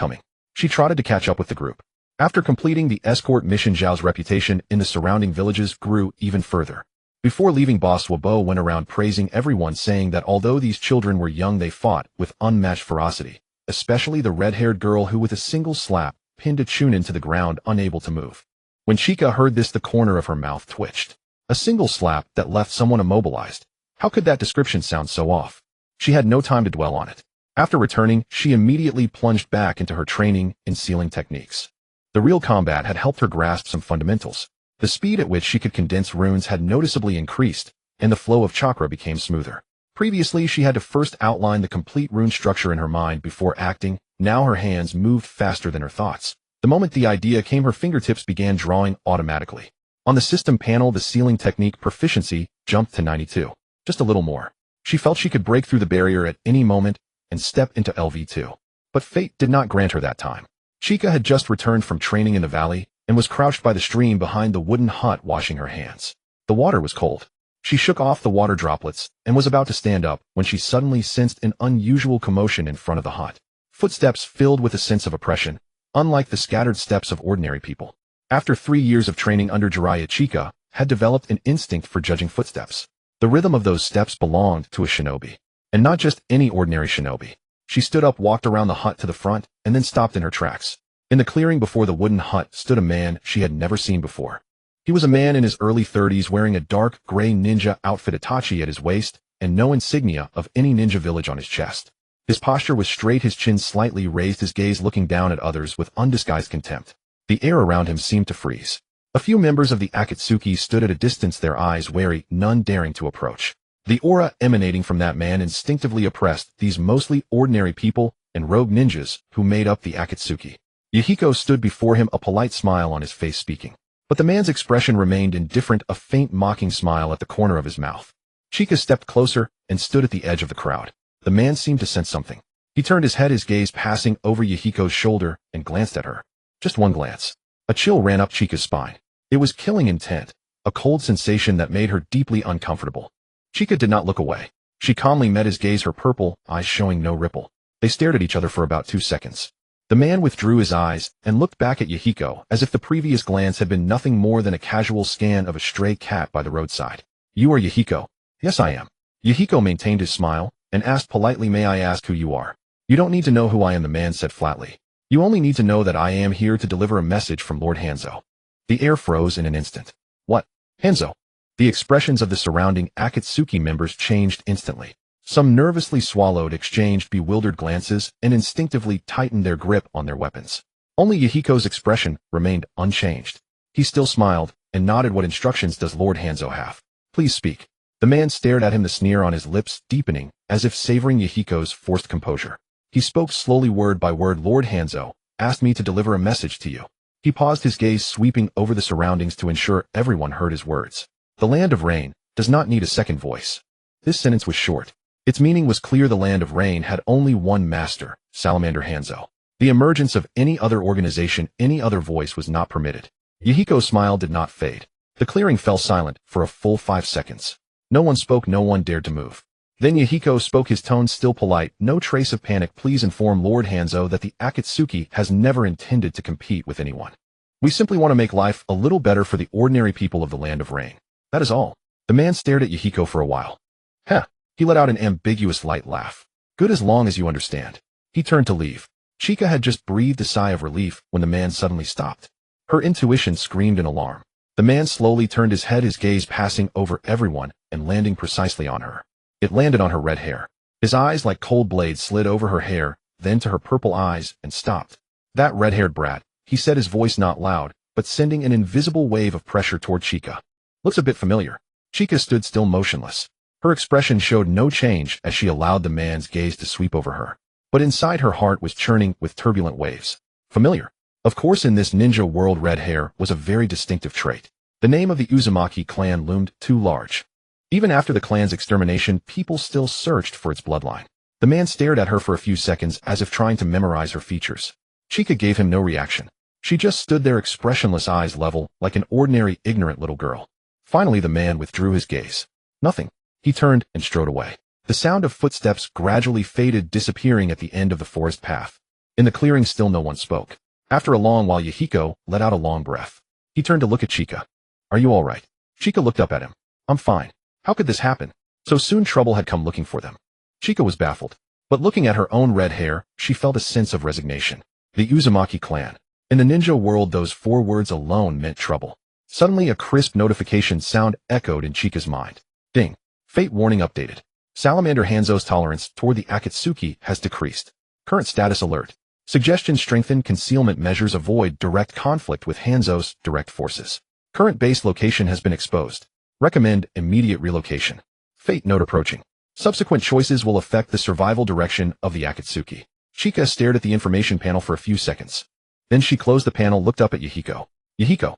She trotted to catch up with the group. After completing the escort mission, Zhao's reputation in the surrounding villages grew even further. Before leaving, Boss Wabo went around praising everyone, saying that although these children were young, they fought with unmatched ferocity, especially the red-haired girl who with a single slap pinned a Chunin to the ground, unable to move. When Chika heard this, the corner of her mouth twitched. A single slap that left someone immobilized. How could that description sound so off? She had no time to dwell on it. After returning, she immediately plunged back into her training in sealing techniques. The real combat had helped her grasp some fundamentals. The speed at which she could condense runes had noticeably increased, and the flow of chakra became smoother. Previously, she had to first outline the complete rune structure in her mind before acting. Now her hands moved faster than her thoughts. The moment the idea came, her fingertips began drawing automatically. On the system panel, the sealing technique proficiency jumped to 92. Just a little more. She felt she could break through the barrier at any moment and step into LV2. But fate did not grant her that time. Chika had just returned from training in the valley and was crouched by the stream behind the wooden hut, washing her hands. The water was cold. She shook off the water droplets and was about to stand up when she suddenly sensed an unusual commotion in front of the hut. Footsteps filled with a sense of oppression, unlike the scattered steps of ordinary people. After 3 years of training under Jiraiya, Chika had developed an instinct for judging footsteps. The rhythm of those steps belonged to a shinobi. And not just any ordinary shinobi. She stood up, walked around the hut to the front, and then stopped in her tracks. In the clearing before the wooden hut stood a man she had never seen before. He was a man in his early 30s wearing a dark gray ninja outfit, Itachi at his waist, and no insignia of any ninja village on his chest. His posture was straight, his chin slightly raised, his gaze looking down at others with undisguised contempt. The air around him seemed to freeze. A few members of the Akatsuki stood at a distance, their eyes wary, none daring to approach. The aura emanating from that man instinctively oppressed these mostly ordinary people and rogue ninjas who made up the Akatsuki. Yahiko stood before him, a polite smile on his face, speaking. But the man's expression remained indifferent, a faint mocking smile at the corner of his mouth. Chika stepped closer and stood at the edge of the crowd. The man seemed to sense something. He turned his head, his gaze passing over Yahiko's shoulder, and glanced at her. Just one glance. A chill ran up Chika's spine. It was killing intent, a cold sensation that made her deeply uncomfortable. Chika did not look away. She calmly met his gaze, her purple eyes showing no ripple. They stared at each other for about 2 seconds. The man withdrew his eyes and looked back at Yahiko as if the previous glance had been nothing more than a casual scan of a stray cat by the roadside. You are Yahiko? Yes, I am. Yahiko maintained his smile and asked politely, may I ask who you are? You don't need to know who I am, the man said flatly. You only need to know that I am here to deliver a message from Lord Hanzo. The air froze in an instant. What? Hanzo? The expressions of the surrounding Akatsuki members changed instantly. Some nervously swallowed, exchanged bewildered glances, and instinctively tightened their grip on their weapons. Only Yahiko's expression remained unchanged. He still smiled and nodded. What instructions does Lord Hanzo have? Please speak. The man stared at him, the sneer on his lips deepening, as if savoring Yahiko's forced composure. He spoke slowly, word by word. Lord Hanzo asked me to deliver a message to you. He paused, his gaze sweeping over the surroundings to ensure everyone heard his words. The land of rain does not need a second voice. This sentence was short. Its meaning was clear. The land of rain had only one master, Salamander Hanzo. The emergence of any other organization, any other voice was not permitted. Yahiko's smile did not fade. The clearing fell silent for a full 5 seconds. No one spoke, no one dared to move. Then Yahiko spoke, his tone still polite, no trace of panic. Please inform Lord Hanzo that the Akatsuki has never intended to compete with anyone. We simply want to make life a little better for the ordinary people of the land of rain. That is all. The man stared at Yahiko for a while. Heh. He let out an ambiguous light laugh. Good, as long as you understand. He turned to leave. Chika had just breathed a sigh of relief when the man suddenly stopped. Her intuition screamed in alarm. The man slowly turned his head, his gaze passing over everyone and landing precisely on her. It landed on her red hair. His eyes like cold blades slid over her hair, then to her purple eyes, and stopped. That red-haired brat, he said, his voice not loud, but sending an invisible wave of pressure toward Chika. Looks a bit familiar. Chika stood still, motionless. Her expression showed no change as she allowed the man's gaze to sweep over her. But inside her heart was churning with turbulent waves. Familiar. Of course, in this ninja world, red hair was a very distinctive trait. The name of the Uzumaki clan loomed too large. Even after the clan's extermination, people still searched for its bloodline. The man stared at her for a few seconds as if trying to memorize her features. Chika gave him no reaction. She just stood there, expressionless, eyes level, like an ordinary, ignorant little girl. Finally, the man withdrew his gaze. Nothing. He turned and strode away. The sound of footsteps gradually faded, disappearing at the end of the forest path. In the clearing, still no one spoke. After a long while, Yahiko let out a long breath. He turned to look at Chika. Are you all right? Chika looked up at him. I'm fine. How could this happen? So soon trouble had come looking for them. Chika was baffled. But looking at her own red hair, she felt a sense of resignation. The Uzumaki clan. In the ninja world, those 4 words alone meant trouble. Suddenly, a crisp notification sound echoed in Chika's mind. Ding. Fate warning updated. Salamander Hanzo's tolerance toward the Akatsuki has decreased. Current status alert. Suggestion: strengthen concealment measures, avoid direct conflict with Hanzo's direct forces. Current base location has been exposed. Recommend immediate relocation. Fate note approaching. Subsequent choices will affect the survival direction of the Akatsuki. Chika stared at the information panel for a few seconds. Then she closed the panel, looked up at Yahiko. Yahiko.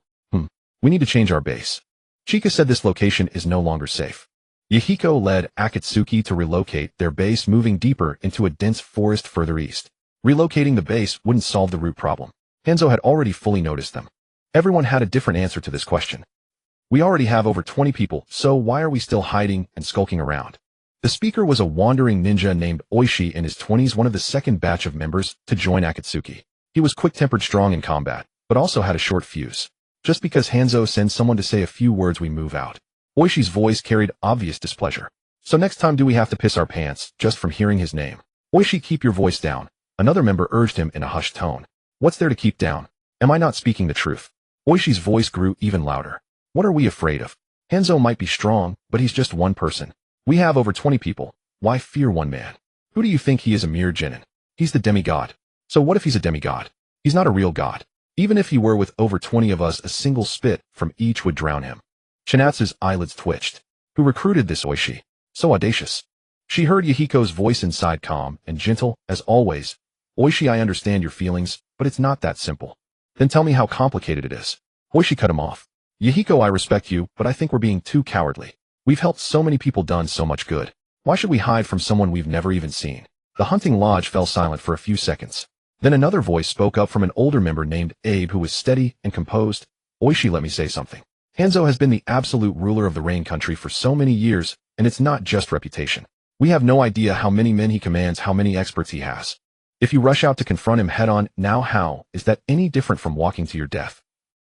We need to change our base. Chika said this location is no longer safe. Yahiko led Akatsuki to relocate their base, moving deeper into a dense forest further east. Relocating the base wouldn't solve the root problem. Hanzo had already fully noticed them. Everyone had a different answer to this question. We already have over 20 people, so why are we still hiding and skulking around? The speaker was a wandering ninja named Oishi, in his 20s, one of the second batch of members to join Akatsuki. He was quick-tempered, strong in combat, but also had a short fuse. Just because Hanzo sends someone to say a few words, we move out. Oishi's voice carried obvious displeasure. So next time do we have to piss our pants just from hearing his name? Oishi, keep your voice down. Another member urged him in a hushed tone. What's there to keep down? Am I not speaking the truth? Oishi's voice grew even louder. What are we afraid of? Hanzo might be strong, but he's just one person. We have over 20 people. Why fear one man? Who do you think he is? A mere genin. He's the demigod. So what if he's a demigod? He's not a real god. Even if he were, with over 20 of us, a single spit from each would drown him. Chinatsu's eyelids twitched. Who recruited this Oishi? So audacious. She heard Yahiko's voice inside, calm and gentle, as always. Oishi, I understand your feelings, but it's not that simple. Then tell me how complicated it is. Oishi cut him off. Yahiko, I respect you, but I think we're being too cowardly. We've helped so many people, done so much good. Why should we hide from someone we've never even seen? The hunting lodge fell silent for a few seconds. Then another voice spoke up from an older member named Abe, who was steady and composed. Oishi, let me say something. Hanzo has been the absolute ruler of the Rain Country for so many years, and it's not just reputation. We have no idea how many men he commands, how many experts he has. If you rush out to confront him head-on, now how is that any different from walking to your death?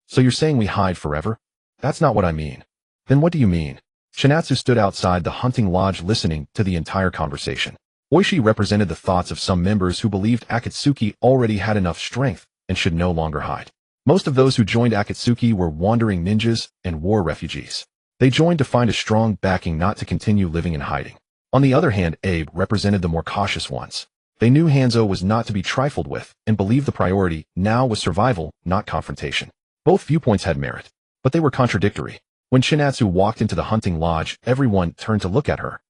So you're saying we hide forever? That's not what I mean. Then what do you mean? Chinatsu stood outside the hunting lodge listening to the entire conversation. Oishi represented the thoughts of some members who believed Akatsuki already had enough strength and should no longer hide. Most of those who joined Akatsuki were wandering ninjas and war refugees. They joined to find a strong backing, not to continue living in hiding. On the other hand, Abe represented the more cautious ones. They knew Hanzo was not to be trifled with and believed the priority now was survival, not confrontation. Both viewpoints had merit, but they were contradictory. When Chinatsu walked into the hunting lodge, everyone turned to look at her.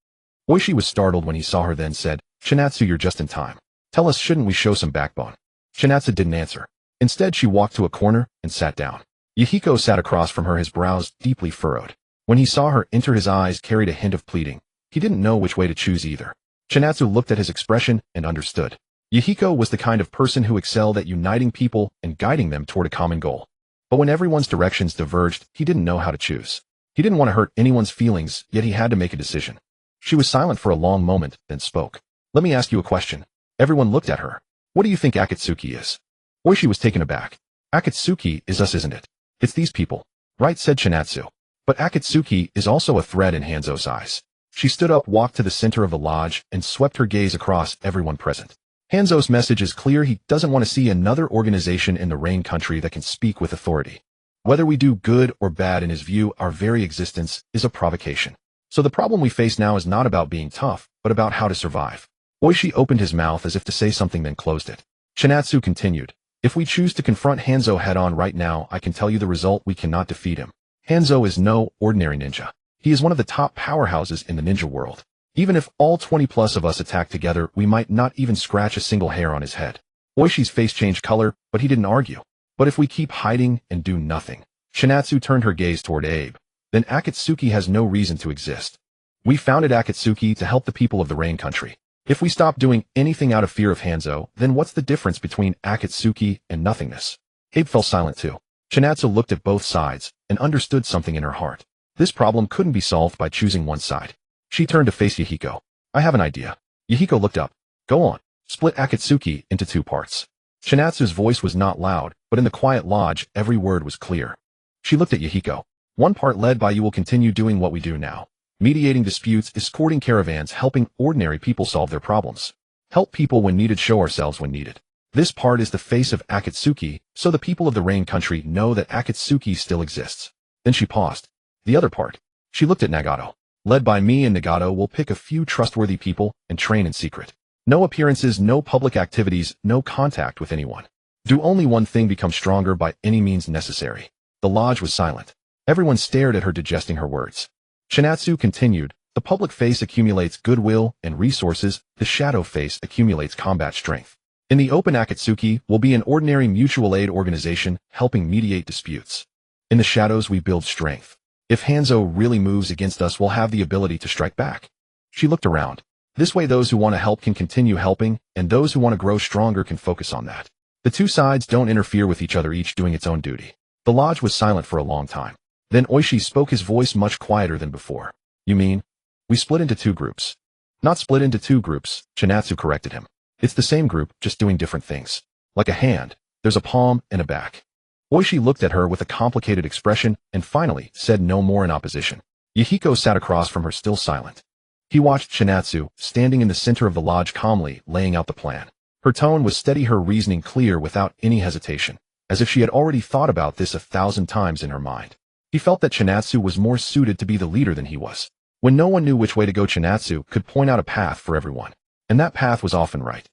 Oishi was startled when he saw her, then said, Chinatsu, you're just in time. Tell us, shouldn't we show some backbone? Chinatsu didn't answer. Instead, she walked to a corner and sat down. Yahiko sat across from her, his brows deeply furrowed. When he saw her enter, his eyes carried a hint of pleading. He didn't know which way to choose either. Chinatsu looked at his expression and understood. Yahiko was the kind of person who excelled at uniting people and guiding them toward a common goal. But when everyone's directions diverged, he didn't know how to choose. He didn't want to hurt anyone's feelings, yet he had to make a decision. She was silent for a long moment, then spoke. Let me ask you a question. Everyone looked at her. What do you think Akatsuki is? Oishi was taken aback. Akatsuki is us, isn't it? It's these people. Right, said Chinatsu. But Akatsuki is also a thread in Hanzo's eyes. She stood up, walked to the center of the lodge, and swept her gaze across everyone present. Hanzo's message is clear. He doesn't want to see another organization in the Rain Country that can speak with authority. Whether we do good or bad, in his view, our very existence is a provocation. So the problem we face now is not about being tough, but about how to survive. Oishi opened his mouth as if to say something, then closed it. Chinatsu continued. If we choose to confront Hanzo head-on right now, I can tell you the result: we cannot defeat him. Hanzo is no ordinary ninja. He is one of the top powerhouses in the ninja world. Even if all 20 plus of us attack together, we might not even scratch a single hair on his head. Oishi's face changed color, but he didn't argue. But if we keep hiding and do nothing? Chinatsu turned her gaze toward Abe. Then Akatsuki has no reason to exist. We founded Akatsuki to help the people of the Rain Country. If we stop doing anything out of fear of Hanzo, then what's the difference between Akatsuki and nothingness? Abe fell silent too. Chinatsu looked at both sides and understood something in her heart. This problem couldn't be solved by choosing one side. She turned to face Yahiko. I have an idea. Yahiko looked up. Go on. Split Akatsuki into 2 parts. Chinatsu's voice was not loud, but in the quiet lodge, every word was clear. She looked at Yahiko. One part led by you will continue doing what we do now. Mediating disputes, escorting caravans, helping ordinary people solve their problems. Help people when needed, show ourselves when needed. This part is the face of Akatsuki, so the people of the Rain Country know that Akatsuki still exists. Then she paused. The other part. She looked at Nagato. Led by me and Nagato, will pick a few trustworthy people and train in secret. No appearances, no public activities, no contact with anyone. Do only one thing: become stronger by any means necessary. The lodge was silent. Everyone stared at her, digesting her words. Chinatsu continued. The public face accumulates goodwill and resources. The shadow face accumulates combat strength. In the open, Akatsuki will be an ordinary mutual aid organization helping mediate disputes. In the shadows, we build strength. If Hanzo really moves against us, we'll have the ability to strike back. She looked around. This way, those who want to help can continue helping, and those who want to grow stronger can focus on that. The two sides don't interfere with each other, each doing its own duty. The lodge was silent for a long time. Then Oishi spoke, his voice much quieter than before. You mean? We split into 2 groups. Not split into 2 groups, Chinatsu corrected him. It's the same group, just doing different things. Like a hand, there's a palm and a back. Oishi looked at her with a complicated expression and finally said no more in opposition. Yahiko sat across from her, still silent. He watched Chinatsu, standing in the center of the lodge, calmly laying out the plan. Her tone was steady, her reasoning clear without any hesitation, as if she had already thought about this 1,000 times in her mind. He felt that Chinatsu was more suited to be the leader than he was. When no one knew which way to go, Chinatsu could point out a path for everyone. And that path was often right.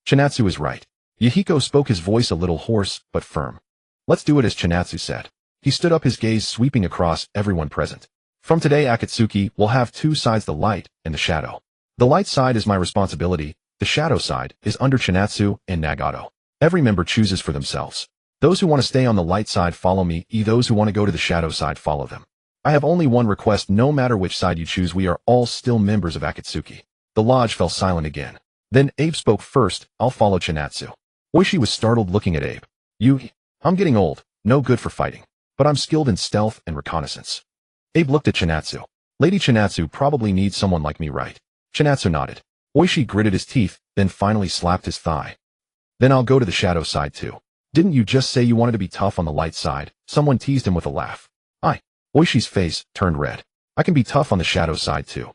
Chinatsu is right. Yahiko spoke, his voice a little hoarse, but firm. Let's do it as Chinatsu said. He stood up, his gaze sweeping across everyone present. From today, Akatsuki will have two sides, the light and the shadow. The light side is my responsibility. The shadow side is under Chinatsu and Nagato. Every member chooses for themselves. Those who want to stay on the light side follow me, those who want to go to the shadow side follow them. I have only one request: no matter which side you choose, we are all still members of Akatsuki. The lodge fell silent again. Then Abe spoke first. I'll follow Chinatsu. Oishi was startled, looking at Abe. I'm getting old, no good for fighting, but I'm skilled in stealth and reconnaissance. Abe looked at Chinatsu. Lady Chinatsu probably needs someone like me, right? Chinatsu nodded. Oishi gritted his teeth, then finally slapped his thigh. Then I'll go to the shadow side too. Didn't you just say you wanted to be tough on the light side? Someone teased him with a laugh. Oishi's face turned red. I can be tough on the shadow side too.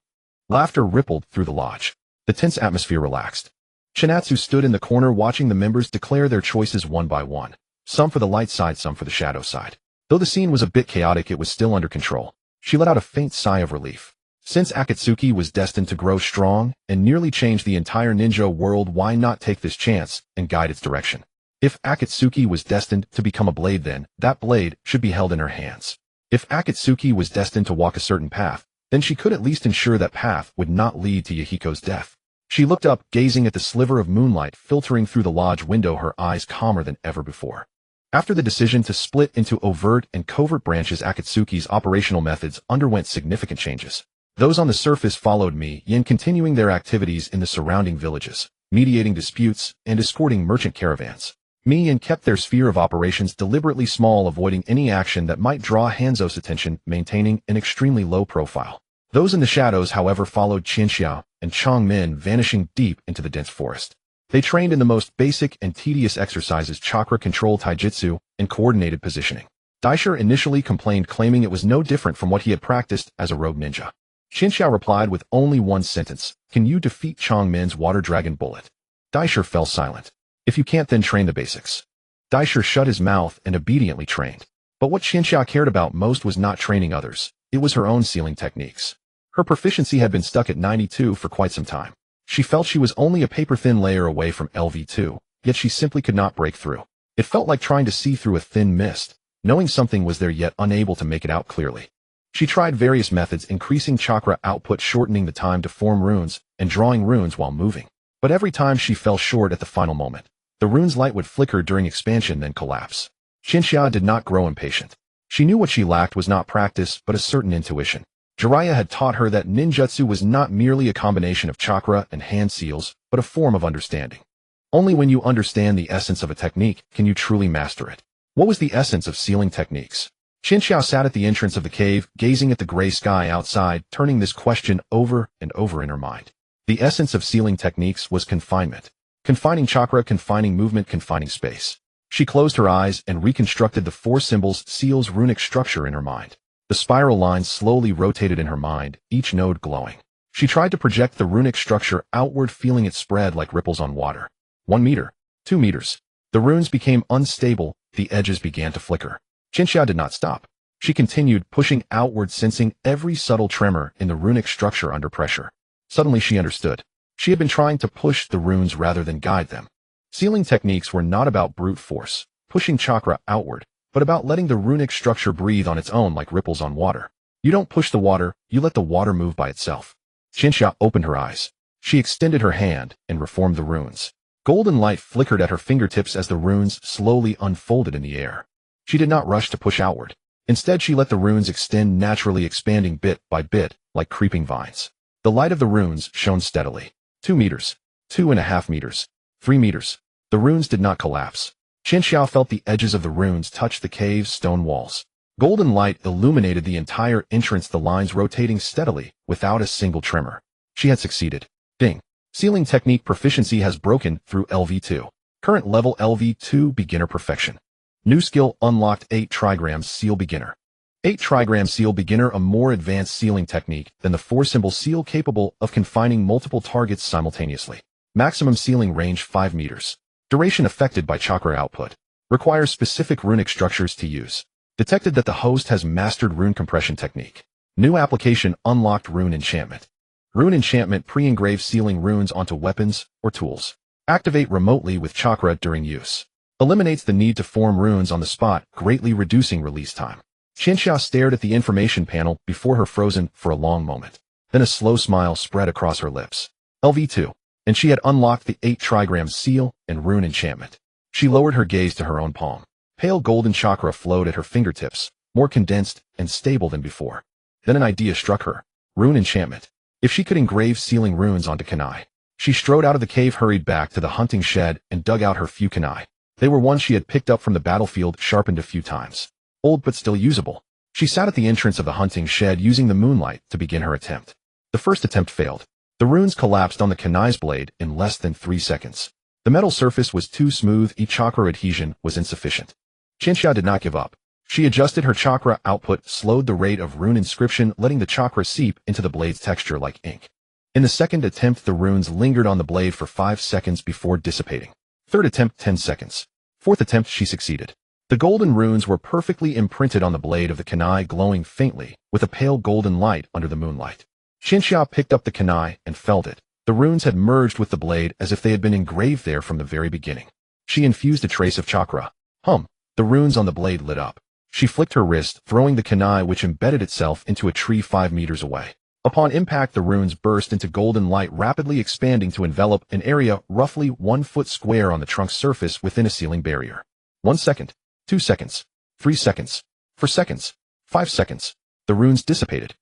Laughter rippled through the lodge. The tense atmosphere relaxed. Chinatsu stood in the corner, watching the members declare their choices one by one. Some for the light side, some for the shadow side. Though the scene was a bit chaotic, it was still under control. She let out a faint sigh of relief. Since Akatsuki was destined to grow strong and nearly change the entire ninja world, why not take this chance and guide its direction? If Akatsuki was destined to become a blade, then that blade should be held in her hands. If Akatsuki was destined to walk a certain path, then she could at least ensure that path would not lead to Yahiko's death. She looked up, gazing at the sliver of moonlight filtering through the lodge window, her eyes calmer than ever before. After the decision to split into overt and covert branches, Akatsuki's operational methods underwent significant changes. Those on the surface followed me, continuing their activities in the surrounding villages, mediating disputes, and escorting merchant caravans. Kept their sphere of operations deliberately small, avoiding any action that might draw Hanzo's attention, maintaining an extremely low profile. Those in the shadows, however, followed Qianxiao and Changmin, vanishing deep into the dense forest. They trained in the most basic and tedious exercises: chakra control, taijutsu, and coordinated positioning. Daisher initially complained, claiming it was no different from what he had practiced as a rogue ninja. Qianxiao replied with only one sentence: "Can you defeat Changmin's water dragon bullet?" Daisher fell silent. "If you can't, then train the basics." Daisher shut his mouth and obediently trained. But what Qianxiao cared about most was not training others. It was her own sealing techniques. Her proficiency had been stuck at 92 for quite some time. She felt she was only a paper-thin layer away from LV2, yet she simply could not break through. It felt like trying to see through a thin mist, knowing something was there yet unable to make it out clearly. She tried various methods, increasing chakra output, shortening the time to form runes, and drawing runes while moving. But every time she fell short at the final moment. The rune's light would flicker during expansion, then collapse. Qianxiao did not grow impatient. She knew what she lacked was not practice, but a certain intuition. Jiraiya had taught her that ninjutsu was not merely a combination of chakra and hand seals, but a form of understanding. Only when you understand the essence of a technique can you truly master it. What was the essence of sealing techniques? Qianxiao sat at the entrance of the cave, gazing at the gray sky outside, turning this question over and over in her mind. The essence of sealing techniques was confinement. Confining chakra, confining movement, confining space. She closed her eyes and reconstructed the four symbols, seals, runic structure in her mind. The spiral lines slowly rotated in her mind, each node glowing. She tried to project the runic structure outward, feeling it spread like ripples on water. 1 meter. 2 meters. The runes became unstable, the edges began to flicker. Qianxiao did not stop. She continued, pushing outward, sensing every subtle tremor in the runic structure under pressure. Suddenly she understood. She had been trying to push the runes rather than guide them. Sealing techniques were not about brute force, pushing chakra outward, but about letting the runic structure breathe on its own like ripples on water. You don't push the water, you let the water move by itself. Qianxiao opened her eyes. She extended her hand and reformed the runes. Golden light flickered at her fingertips as the runes slowly unfolded in the air. She did not rush to push outward. Instead, she let the runes extend naturally, expanding bit by bit, like creeping vines. The light of the runes shone steadily. 2 meters. 2.5 meters. 3 meters. The runes did not collapse. Qianxiao felt the edges of the runes touch the cave's stone walls. Golden light illuminated the entire entrance, the lines rotating steadily, without a single tremor. She had succeeded. Ding. Sealing technique proficiency has broken through LV2. Current level LV2 beginner perfection. New skill unlocked, 8 trigrams seal beginner. 8 trigram seal beginner, a more advanced sealing technique than the 4-symbol seal, capable of confining multiple targets simultaneously. Maximum sealing range 5 meters. Duration affected by chakra output. Requires specific runic structures to use. Detected that the host has mastered rune compression technique. New application, unlocked rune enchantment. Rune enchantment, pre-engrave sealing runes onto weapons or tools. Activate remotely with chakra during use. Eliminates the need to form runes on the spot, greatly reducing release time. Qianxia stared at the information panel before her frozen for a long moment. Then a slow smile spread across her lips. LV2. And she had unlocked the 8 trigram seal and rune enchantment. She lowered her gaze to her own palm. Pale golden chakra flowed at her fingertips, more condensed and stable than before. Then an idea struck her. Rune enchantment. If she could engrave sealing runes onto kunai. She strode out of the cave, hurried back to the hunting shed, and dug out her few kunai. They were ones she had picked up from the battlefield, sharpened a few times. Old but still usable. She sat at the entrance of the hunting shed, using the moonlight to begin her attempt. The first attempt failed. The runes collapsed on the kunai's blade in less than 3 seconds. The metal surface was too smooth, each chakra adhesion was insufficient. Qianxia did not give up. She adjusted her chakra output, slowed the rate of rune inscription, letting the chakra seep into the blade's texture like ink. In the second attempt, the runes lingered on the blade for 5 seconds before dissipating. Third attempt, 10 seconds. Fourth attempt, she succeeded. The golden runes were perfectly imprinted on the blade of the kunai, glowing faintly, with a pale golden light under the moonlight. Qianxia picked up the kunai and felt it. The runes had merged with the blade as if they had been engraved there from the very beginning. She infused a trace of chakra. The runes on the blade lit up. She flicked her wrist, throwing the kunai, which embedded itself into a tree 5 meters away. Upon impact, the runes burst into golden light, rapidly expanding to envelop an area roughly 1 foot square on the trunk's surface within a sealing barrier. 1 second. 2 seconds, 3 seconds, 4 seconds, 5 seconds. The runes dissipated.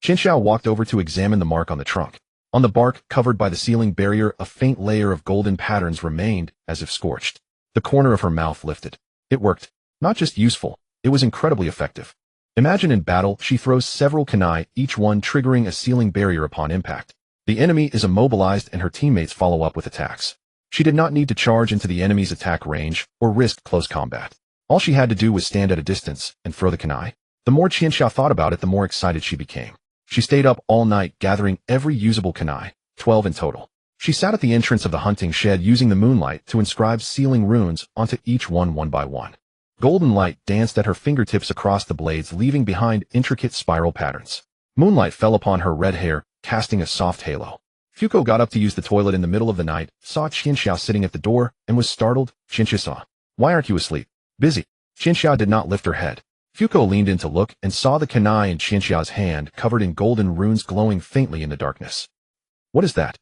Qianxia walked over to examine the mark on the trunk. On the bark, covered by the sealing barrier, a faint layer of golden patterns remained, as if scorched. The corner of her mouth lifted. It worked. Not just useful, it was incredibly effective. Imagine in battle, she throws several kunai, each one triggering a sealing barrier upon impact. The enemy is immobilized and her teammates follow up with attacks. She did not need to charge into the enemy's attack range or risk close combat. All she had to do was stand at a distance and throw the kunai. The more Qianxia thought about it, the more excited she became. She stayed up all night gathering every usable kunai, 12 in total. She sat at the entrance of the hunting shed, using the moonlight to inscribe sealing runes onto each one by one. Golden light danced at her fingertips across the blades, leaving behind intricate spiral patterns. Moonlight fell upon her red hair, casting a soft halo. Fuko got up to use the toilet in the middle of the night, saw Qianxia sitting at the door, and was startled. Qianxia, why aren't you asleep? Busy. Qianxia did not lift her head. Fuko leaned in to look and saw the kunai in Qianxia's hand, covered in golden runes glowing faintly in the darkness. What is that?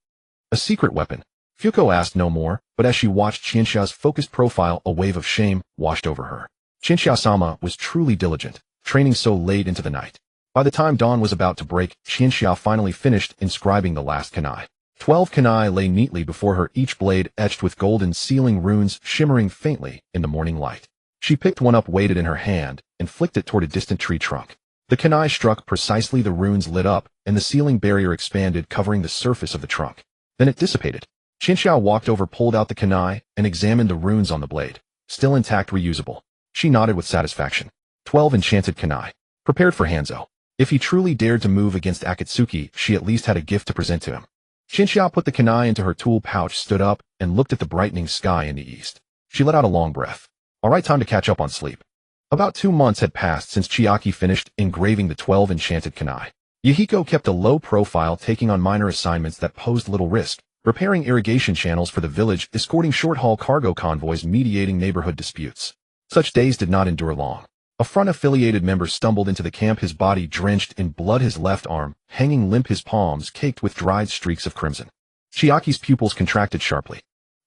A secret weapon. Fuko asked no more, but as she watched Qianxia's focused profile, a wave of shame washed over her. Qianxia-sama was truly diligent, training so late into the night. By the time dawn was about to break, Qianxia finally finished inscribing the last kunai. 12 kunai lay neatly before her, each blade etched with golden sealing runes shimmering faintly in the morning light. She picked one up, weighed it in her hand, and flicked it toward a distant tree trunk. The kunai struck precisely, the runes lit up, and the sealing barrier expanded, covering the surface of the trunk. Then it dissipated. Qianxia walked over, pulled out the kunai, and examined the runes on the blade. Still intact, reusable. She nodded with satisfaction. 12 enchanted kunai. Prepared for Hanzo. If he truly dared to move against Akatsuki, she at least had a gift to present to him. Qianxia put the kunai into her tool pouch, stood up, and looked at the brightening sky in the east. She let out a long breath. All right, time to catch up on sleep. About 2 months had passed since Chiaki finished engraving the 12 enchanted kunai. Yahiko kept a low profile, taking on minor assignments that posed little risk, repairing irrigation channels for the village, escorting short-haul cargo convoys, mediating neighborhood disputes. Such days did not endure long. A front-affiliated member stumbled into the camp, his body drenched in blood, his left arm hanging limp, his palms caked with dried streaks of crimson. Chiaki's pupils contracted sharply.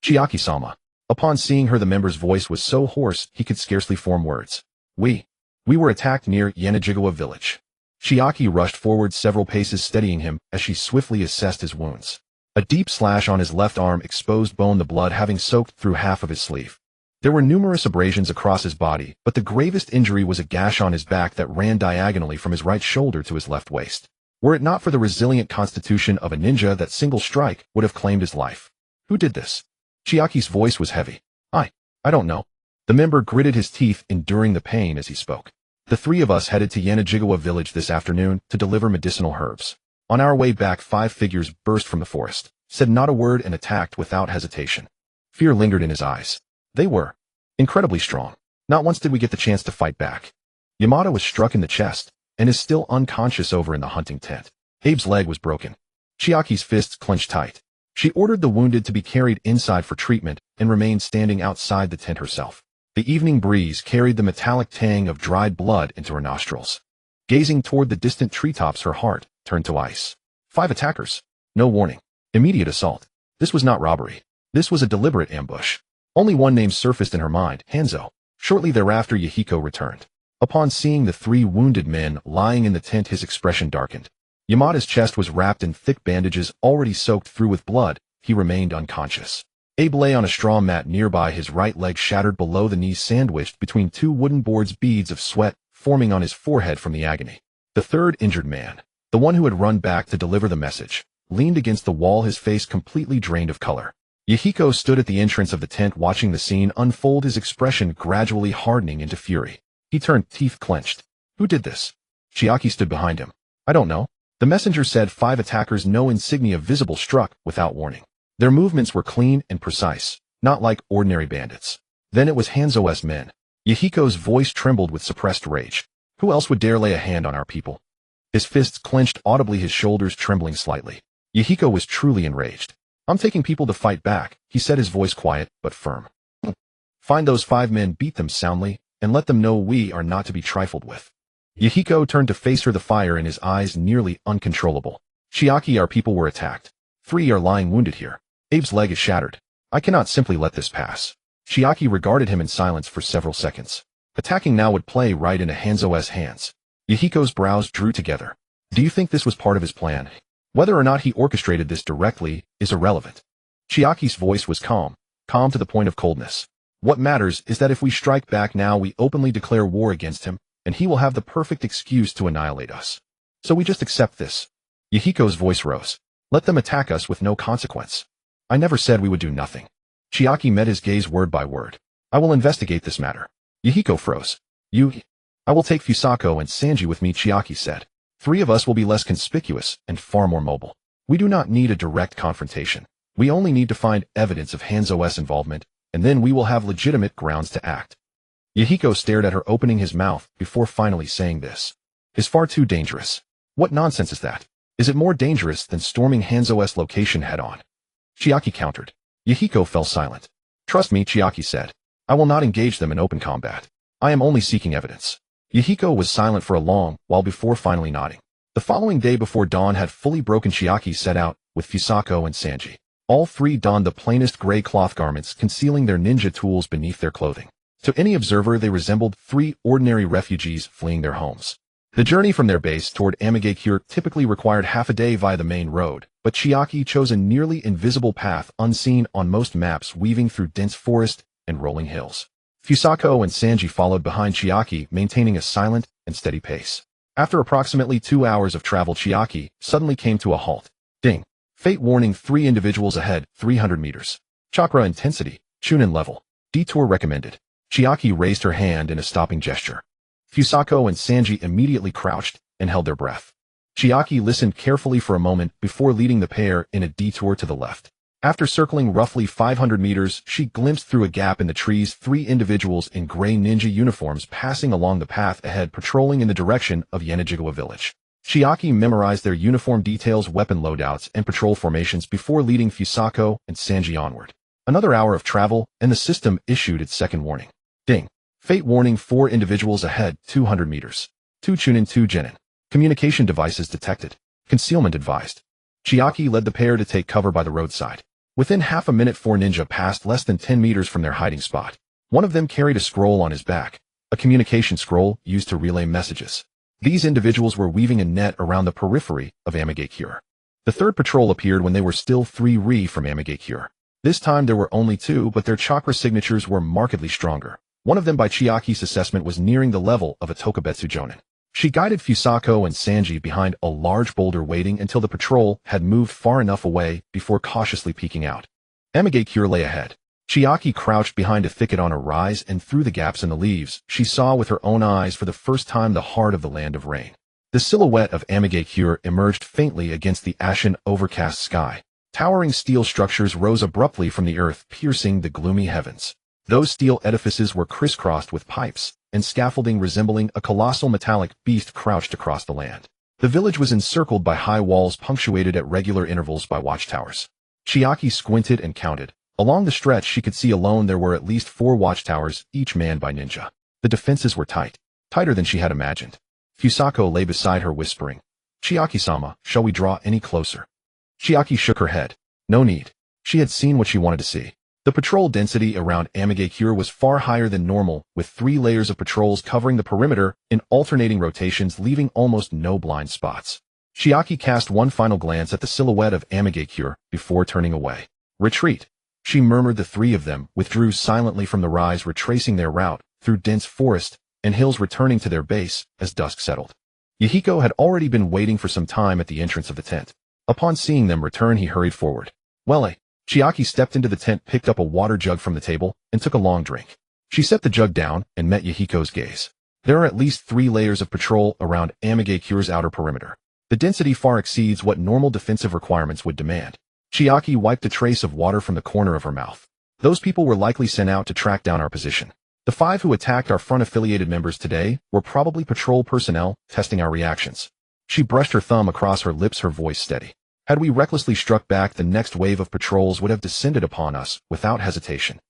Chiaki-sama. Upon seeing her, the member's voice was so hoarse he could scarcely form words. We were attacked near Yanajigawa village. Chiaki rushed forward several paces, steadying him as she swiftly assessed his wounds. A deep slash on his left arm exposed bone, the blood having soaked through half of his sleeve. There were numerous abrasions across his body, but the gravest injury was a gash on his back that ran diagonally from his right shoulder to his left waist. Were it not for the resilient constitution of a ninja, that single strike would have claimed his life. Who did this? Chiaki's voice was heavy. I don't know. The member gritted his teeth, enduring the pain as he spoke. The three of us headed to Yanajigawa village this afternoon to deliver medicinal herbs. On our way back, 5 figures burst from the forest, said not a word and attacked without hesitation. Fear lingered in his eyes. They were incredibly strong. Not once did we get the chance to fight back. Yamato was struck in the chest and is still unconscious over in the hunting tent. Abe's leg was broken. Chiaki's fists clenched tight. She ordered the wounded to be carried inside for treatment and remained standing outside the tent herself. The evening breeze carried the metallic tang of dried blood into her nostrils. Gazing toward the distant treetops, her heart turned to ice. 5 attackers. No warning. Immediate assault. This was not robbery. This was a deliberate ambush. Only one name surfaced in her mind, Hanzo. Shortly thereafter, Yahiko returned. Upon seeing the 3 wounded men lying in the tent, his expression darkened. Yamada's chest was wrapped in thick bandages already soaked through with blood. He remained unconscious. Abe lay on a straw mat nearby, his right leg shattered below the knees, sandwiched between 2 wooden boards, beads of sweat forming on his forehead from the agony. The third injured man, the one who had run back to deliver the message, leaned against the wall, his face completely drained of color. Yahiko stood at the entrance of the tent watching the scene unfold, his expression gradually hardening into fury. He turned, teeth clenched. Who did this? Chiaki stood behind him. I don't know. The messenger said 5 attackers, no insignia visible, struck without warning. Their movements were clean and precise, not like ordinary bandits. Then it was Hanzo's men. Yahiko's voice trembled with suppressed rage. Who else would dare lay a hand on our people? His fists clenched audibly, his shoulders trembling slightly. Yahiko was truly enraged. I'm taking people to fight back, he said, his voice quiet but firm. Find those 5 men, beat them soundly, and let them know we are not to be trifled with. Yahiko turned to face her, the fire in his eyes nearly uncontrollable. Chiaki, our people were attacked. 3 are lying wounded here. Abe's leg is shattered. I cannot simply let this pass. Chiaki regarded him in silence for several seconds. Attacking now would play right into Hanzo's hands. Yahiko's brows drew together. Do you think this was part of his plan? Whether or not he orchestrated this directly is irrelevant. Chiaki's voice was calm to the point of coldness. What matters is that if we strike back now, we openly declare war against him, and he will have the perfect excuse to annihilate us. So we just accept this. Yahiko's voice rose. Let them attack us with no consequence. I never said we would do nothing. Chiaki met his gaze word by word. I will investigate this matter. Yahiko froze. I will take Fusako and Sanji with me, Chiaki said. 3 of us will be less conspicuous and far more mobile. We do not need a direct confrontation. We only need to find evidence of Hanzo's involvement, and then we will have legitimate grounds to act. Yahiko stared at her, opening his mouth before finally saying, this is far too dangerous. What nonsense is that? Is it more dangerous than storming Hanzo's location head-on? Chiaki countered. Yahiko fell silent. Trust me, Chiaki said. I will not engage them in open combat. I am only seeking evidence. Yahiko was silent for a long while before finally nodding. The following day before dawn had fully broken, Chiaki set out with Fusako and Sanji. All 3 donned the plainest gray cloth garments, concealing their ninja tools beneath their clothing. To any observer, they resembled 3 ordinary refugees fleeing their homes. The journey from their base toward Amigakure typically required half a day via the main road, but Chiaki chose a nearly invisible path unseen on most maps, weaving through dense forest and rolling hills. Fusako and Sanji followed behind Chiaki, maintaining a silent and steady pace. After approximately 2 hours of travel, Chiaki suddenly came to a halt. Ding. Fate warning, 3 individuals ahead, 300 meters. Chakra intensity, Chunin level. Detour recommended. Chiaki raised her hand in a stopping gesture. Fusako and Sanji immediately crouched and held their breath. Chiaki listened carefully for a moment before leading the pair in a detour to the left. After circling roughly 500 meters, she glimpsed through a gap in the trees 3 individuals in gray ninja uniforms passing along the path ahead, patrolling in the direction of Yanajigawa village. Chiaki memorized their uniform details, weapon loadouts, and patrol formations before leading Fusako and Sanji onward. Another hour of travel, and the system issued its second warning. Ding. Fate warning, 4 individuals ahead, 200 meters. 2 Chunin, 2 Genin. Communication devices detected. Concealment advised. Chiaki led the pair to take cover by the roadside. Within half a minute, 4 ninja passed less than 10 meters from their hiding spot. One of them carried a scroll on his back, a communication scroll used to relay messages. These individuals were weaving a net around the periphery of Amigakure. The third patrol appeared when they were still 3 ri from Amigakure. This time there were only 2, but their chakra signatures were markedly stronger. One of them, by Chiaki's assessment, was nearing the level of a Tokubetsu Jonin. She guided Fusako and Sanji behind a large boulder, waiting until the patrol had moved far enough away before cautiously peeking out. Amigakure lay ahead. Chiaki crouched behind a thicket on a rise, and through the gaps in the leaves, she saw with her own eyes for the first time the heart of the land of rain. The silhouette of Nagato emerged faintly against the ashen, overcast sky. Towering steel structures rose abruptly from the earth, piercing the gloomy heavens. Those steel edifices were crisscrossed with pipes, and scaffolding resembling a colossal metallic beast crouched across the land. The village was encircled by high walls punctuated at regular intervals by watchtowers. Chiaki squinted and counted. Along the stretch she could see alone there were at least 4 watchtowers, each manned by ninja. The defenses were tight, tighter than she had imagined. Fusako lay beside her whispering, "Chiaki-sama, shall we draw any closer?" Chiaki shook her head. No need. She had seen what she wanted to see. The patrol density around Nagato was far higher than normal, with 3 layers of patrols covering the perimeter in alternating rotations, leaving almost no blind spots. Chiaki cast one final glance at the silhouette of Nagato before turning away. "Retreat," she murmured. The 3 of them withdrew silently from the rise, retracing their route through dense forest and hills, returning to their base as dusk settled. Yahiko had already been waiting for some time at the entrance of the tent. Upon seeing them return, he hurried forward. "Well, Chiaki stepped into the tent, picked up a water jug from the table, and took a long drink. She set the jug down and met Yahiko's gaze. There are at least 3 layers of patrol around Nagato's outer perimeter. The density far exceeds what normal defensive requirements would demand. Chiaki wiped a trace of water from the corner of her mouth. "Those people were likely sent out to track down our position. The 5 who attacked our front-affiliated members today were probably patrol personnel testing our reactions." She brushed her thumb across her lips, her voice steady. "Had we recklessly struck back, the next wave of patrols would have descended upon us without hesitation."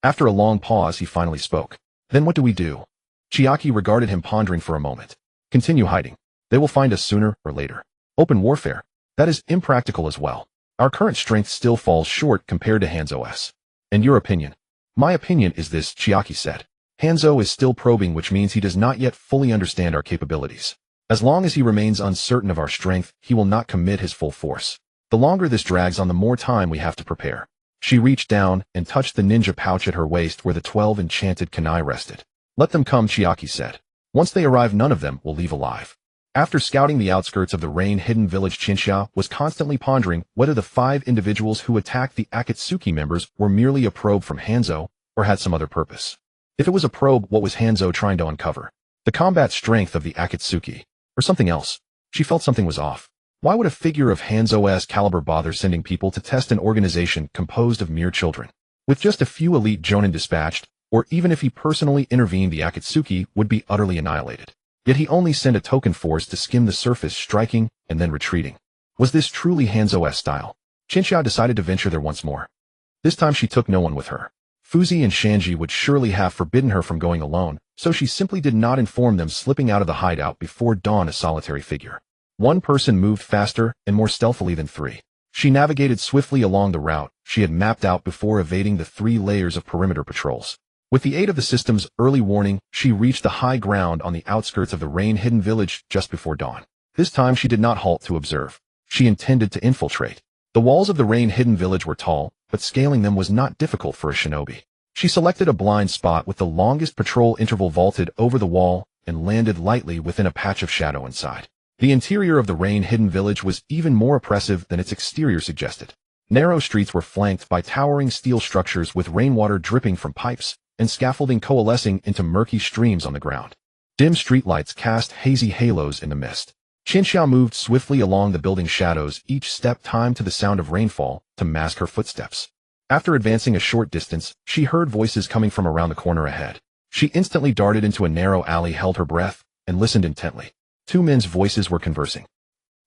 After a long pause, he finally spoke. "Then what do we do?" Chiaki regarded him, pondering for a moment. "Continue hiding. They will find us sooner or later. Open warfare. That is impractical as well. Our current strength still falls short compared to Hanzo's. And your opinion?" "My opinion is this," Chiaki said. "Hanzo is still probing, which means he does not yet fully understand our capabilities. As long as he remains uncertain of our strength, he will not commit his full force. The longer this drags on, the more time we have to prepare." She reached down and touched the ninja pouch at her waist where the 12 enchanted kunai rested. "Let them come," Chiaki said. "Once they arrive, none of them will leave alive." After scouting the outskirts of the rain-hidden village, Chinatsu was constantly pondering whether the 5 individuals who attacked the Akatsuki members were merely a probe from Hanzo or had some other purpose. If it was a probe, what was Hanzo trying to uncover? The combat strength of the Akatsuki? Or something else? She felt something was off. Why would a figure of Hanzo's caliber bother sending people to test an organization composed of mere children? With just a few elite jonin dispatched, or even if he personally intervened, the Akatsuki would be utterly annihilated. Yet he only sent a token force to skim the surface, striking and then retreating. Was this truly Hanzo's style? Chinatsu decided to venture there once more. This time she took no one with her. Fuzi and Shanji would surely have forbidden her from going alone, so she simply did not inform them, slipping out of the hideout before dawn a solitary figure. One person moved faster and more stealthily than 3. She navigated swiftly along the route she had mapped out before evading the 3 layers of perimeter patrols. With the aid of the system's early warning, she reached the high ground on the outskirts of the rain-hidden village just before dawn. This time she did not halt to observe. She intended to infiltrate. The walls of the rain-hidden village were tall, but scaling them was not difficult for a shinobi. She selected a blind spot with the longest patrol interval, vaulted over the wall, and landed lightly within a patch of shadow inside. The interior of the rain-hidden village was even more oppressive than its exterior suggested. Narrow streets were flanked by towering steel structures with rainwater dripping from pipes and scaffolding coalescing into murky streams on the ground. Dim streetlights cast hazy halos in the mist. Chinatsu moved swiftly along the building shadows, each step timed to the sound of rainfall to mask her footsteps. After advancing a short distance, she heard voices coming from around the corner ahead. She instantly darted into a narrow alley, held her breath, and listened intently. 2 men's voices were conversing.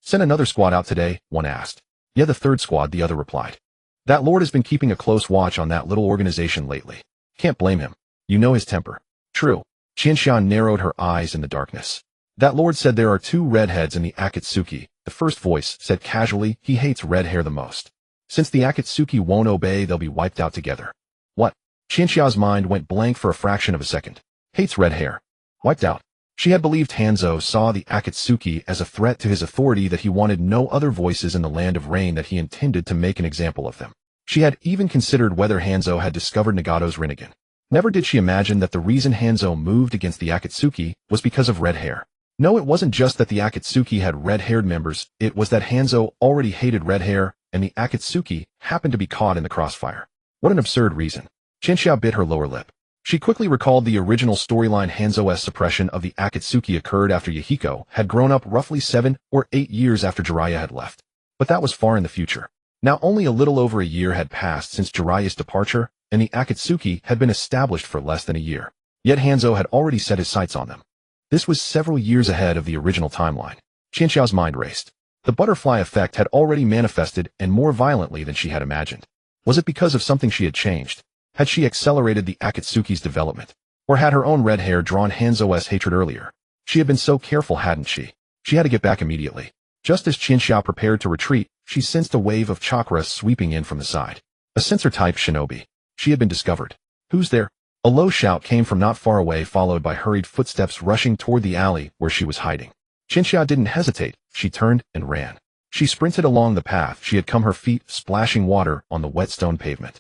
"Sent another squad out today?" one asked. "Yeah, the 3rd squad," the other replied. "That lord has been keeping a close watch on that little organization lately. Can't blame him. You know his temper." "True." Chinatsu narrowed her eyes in the darkness. "That lord said there are 2 redheads in the Akatsuki." The first voice said casually, "He hates red hair the most. Since the Akatsuki won't obey, they'll be wiped out together." "What?" Chinatsu's mind went blank for a fraction of a second. Hates red hair. Wiped out. She had believed Hanzo saw the Akatsuki as a threat to his authority, that he wanted no other voices in the land of rain, that he intended to make an example of them. She had even considered whether Hanzo had discovered Nagato's Rinnegan. Never did she imagine that the reason Hanzo moved against the Akatsuki was because of red hair. No, it wasn't just that the Akatsuki had red-haired members, it was that Hanzo already hated red hair, and the Akatsuki happened to be caught in the crossfire. What an absurd reason. Qianxia bit her lower lip. She quickly recalled the original storyline. Hanzo's suppression of the Akatsuki occurred after Yahiko had grown up roughly 7 or 8 years after Jiraiya had left. But that was far in the future. Now only a little over a year had passed since Jiraiya's departure, and the Akatsuki had been established for less than a year. Yet Hanzo had already set his sights on them. This was several years ahead of the original timeline. Qianxiao's mind raced. The butterfly effect had already manifested, and more violently than she had imagined. Was it because of something she had changed? Had she accelerated the Akatsuki's development? Or had her own red hair drawn Hanzo's hatred earlier? She had been so careful, hadn't she? She had to get back immediately. Just as Qianxia prepared to retreat, she sensed a wave of chakra sweeping in from the side. A sensor-type shinobi. She had been discovered. Who's there? A low shout came from not far away, followed by hurried footsteps rushing toward the alley where she was hiding. Qianxia didn't hesitate. She turned and ran. She sprinted along the path she had come, her feet splashing water on the wet stone pavement.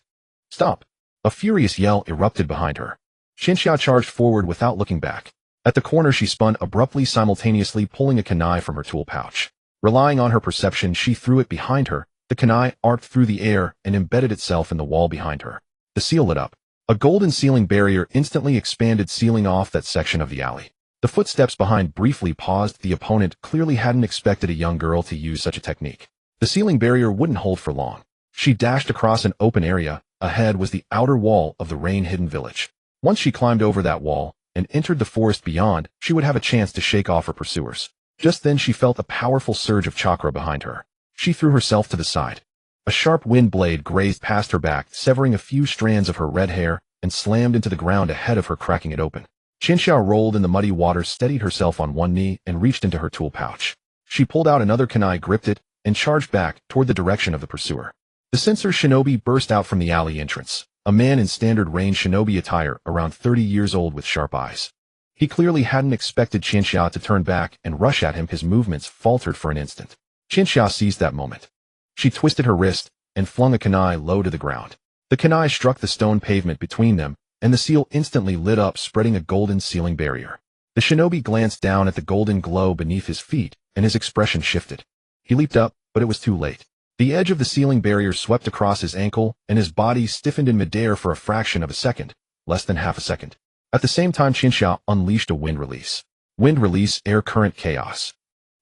Stop! A furious yell erupted behind her. Qianxia charged forward without looking back. At the corner she spun abruptly, simultaneously pulling a kunai from her tool pouch. Relying on her perception, she threw it behind her. The kunai arced through the air and embedded itself in the wall behind her. The seal lit up. A golden sealing barrier instantly expanded, sealing off that section of the alley. The footsteps behind briefly paused. The opponent clearly hadn't expected a young girl to use such a technique. The sealing barrier wouldn't hold for long. She dashed across an open area. Ahead was the outer wall of the rain-hidden village. Once she climbed over that wall and entered the forest beyond, she would have a chance to shake off her pursuers. Just then she felt a powerful surge of chakra behind her. She threw herself to the side. A sharp wind blade grazed past her back, severing a few strands of her red hair, and slammed into the ground ahead of her, cracking it open. Qianxia rolled in the muddy water, steadied herself on one knee, and reached into her tool pouch. She pulled out another kunai, gripped it, and charged back toward the direction of the pursuer. The censor shinobi burst out from the alley entrance, a man in standard range shinobi attire, around 30 years old with sharp eyes. He clearly hadn't expected Qianxia to turn back and rush at him. His movements faltered for an instant. Qianxia seized that moment. She twisted her wrist and flung a kunai low to the ground. The kunai struck the stone pavement between them, and the seal instantly lit up, spreading a golden sealing barrier. The shinobi glanced down at the golden glow beneath his feet, and his expression shifted. He leaped up, but it was too late. The edge of the sealing barrier swept across his ankle, and his body stiffened in midair for a fraction of a second, less than half a second. At the same time, Qianxia unleashed a wind release. Wind release, air current, chaos.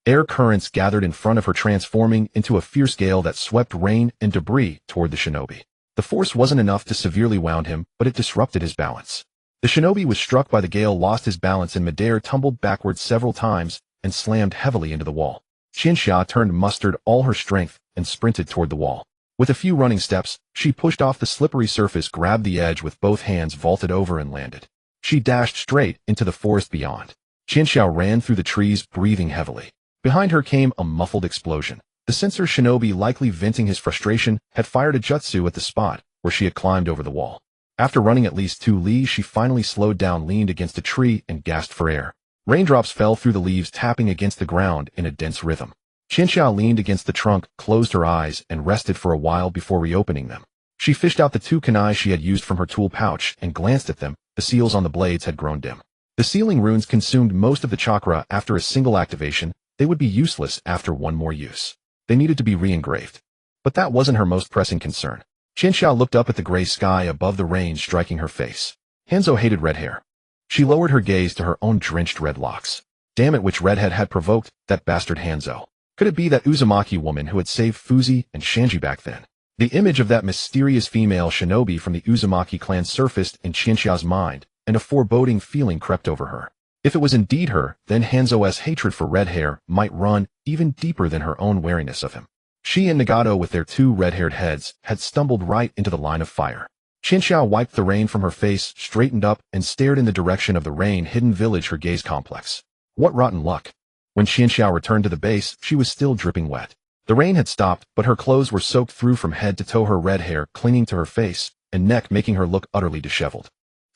Air currents gathered in front of her, transforming into a fierce gale that swept rain and debris toward the shinobi. The force wasn't enough to severely wound him, but it disrupted his balance. The shinobi was struck by the gale, lost his balance in midair, tumbled backwards several times, and slammed heavily into the wall. Qianxia mustered all her strength and sprinted toward the wall. With a few running steps, she pushed off the slippery surface, grabbed the edge with both hands, vaulted over, and landed. She dashed straight into the forest beyond. Qianxia ran through the trees, breathing heavily. Behind her came a muffled explosion. The censor shinobi, likely venting his frustration, had fired a jutsu at the spot where she had climbed over the wall. After running at least 2 li, she finally slowed down, leaned against a tree, and gasped for air. Raindrops fell through the leaves, tapping against the ground in a dense rhythm. Qianxia leaned against the trunk, closed her eyes, and rested for a while before reopening them. She fished out the 2 kunai she had used from her tool pouch and glanced at them. The seals on the blades had grown dim. The sealing runes consumed most of the chakra after a single activation. They would be useless after one more use. They needed to be re-engraved. But that wasn't her most pressing concern. Qianxia looked up at the gray sky above, the rain striking her face. Hanzo hated red hair. She lowered her gaze to her own drenched red locks. Damn it, which redhead had provoked that bastard Hanzo? Could it be that Uzumaki woman who had saved Fuzi and Shanji back then? The image of that mysterious female shinobi from the Uzumaki clan surfaced in Qianxia's mind, and a foreboding feeling crept over her. If it was indeed her, then Hanzo's hatred for red hair might run even deeper than her own wariness of him. She and Nagato, with their 2 red-haired heads, had stumbled right into the line of fire. Qianxia wiped the rain from her face, straightened up, and stared in the direction of the rain-hidden village, her gaze complex. What rotten luck. When Qianxia returned to the base, she was still dripping wet. The rain had stopped, but her clothes were soaked through from head to toe, her red hair clinging to her face and neck, making her look utterly disheveled.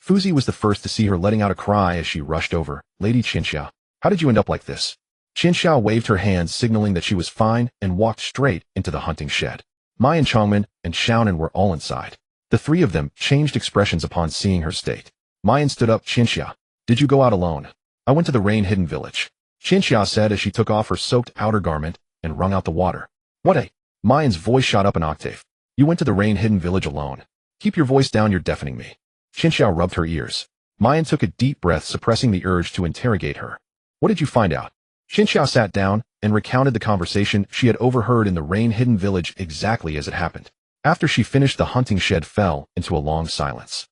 Fuzi was the first to see her, letting out a cry as she rushed over. Lady Qianxia, how did you end up like this? Qianxia waved her hands, signaling that she was fine, and walked straight into the hunting shed. Mai and Changmin and Xiaonan were all inside. The 3 of them changed expressions upon seeing her state. Mayan stood up. Qianxia, did you go out alone? I went to the rain-hidden village, Qianxia said as she took off her soaked outer garment and wrung out the water. What a... Mayan's voice shot up an octave. You went to the rain-hidden village alone. Keep your voice down, you're deafening me. Qinxiao rubbed her ears. Mayan took a deep breath, suppressing the urge to interrogate her. What did you find out? Qinxiao sat down and recounted the conversation she had overheard in the rain-hidden village exactly as it happened. After she finished, the hunting shed fell into a long silence.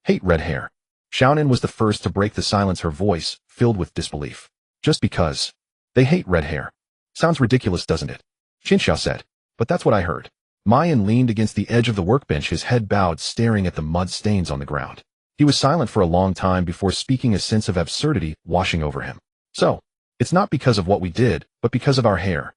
Hate red hair. Xiaonan was the first to break the silence, her voice filled with disbelief. Just because. They hate red hair. Sounds ridiculous, doesn't it? Qinxiao said. But that's what I heard. Mayan leaned against the edge of the workbench, his head bowed, staring at the mud stains on the ground. He was silent for a long time before speaking, a sense of absurdity washing over him. So, it's not because of what we did, but because of our hair.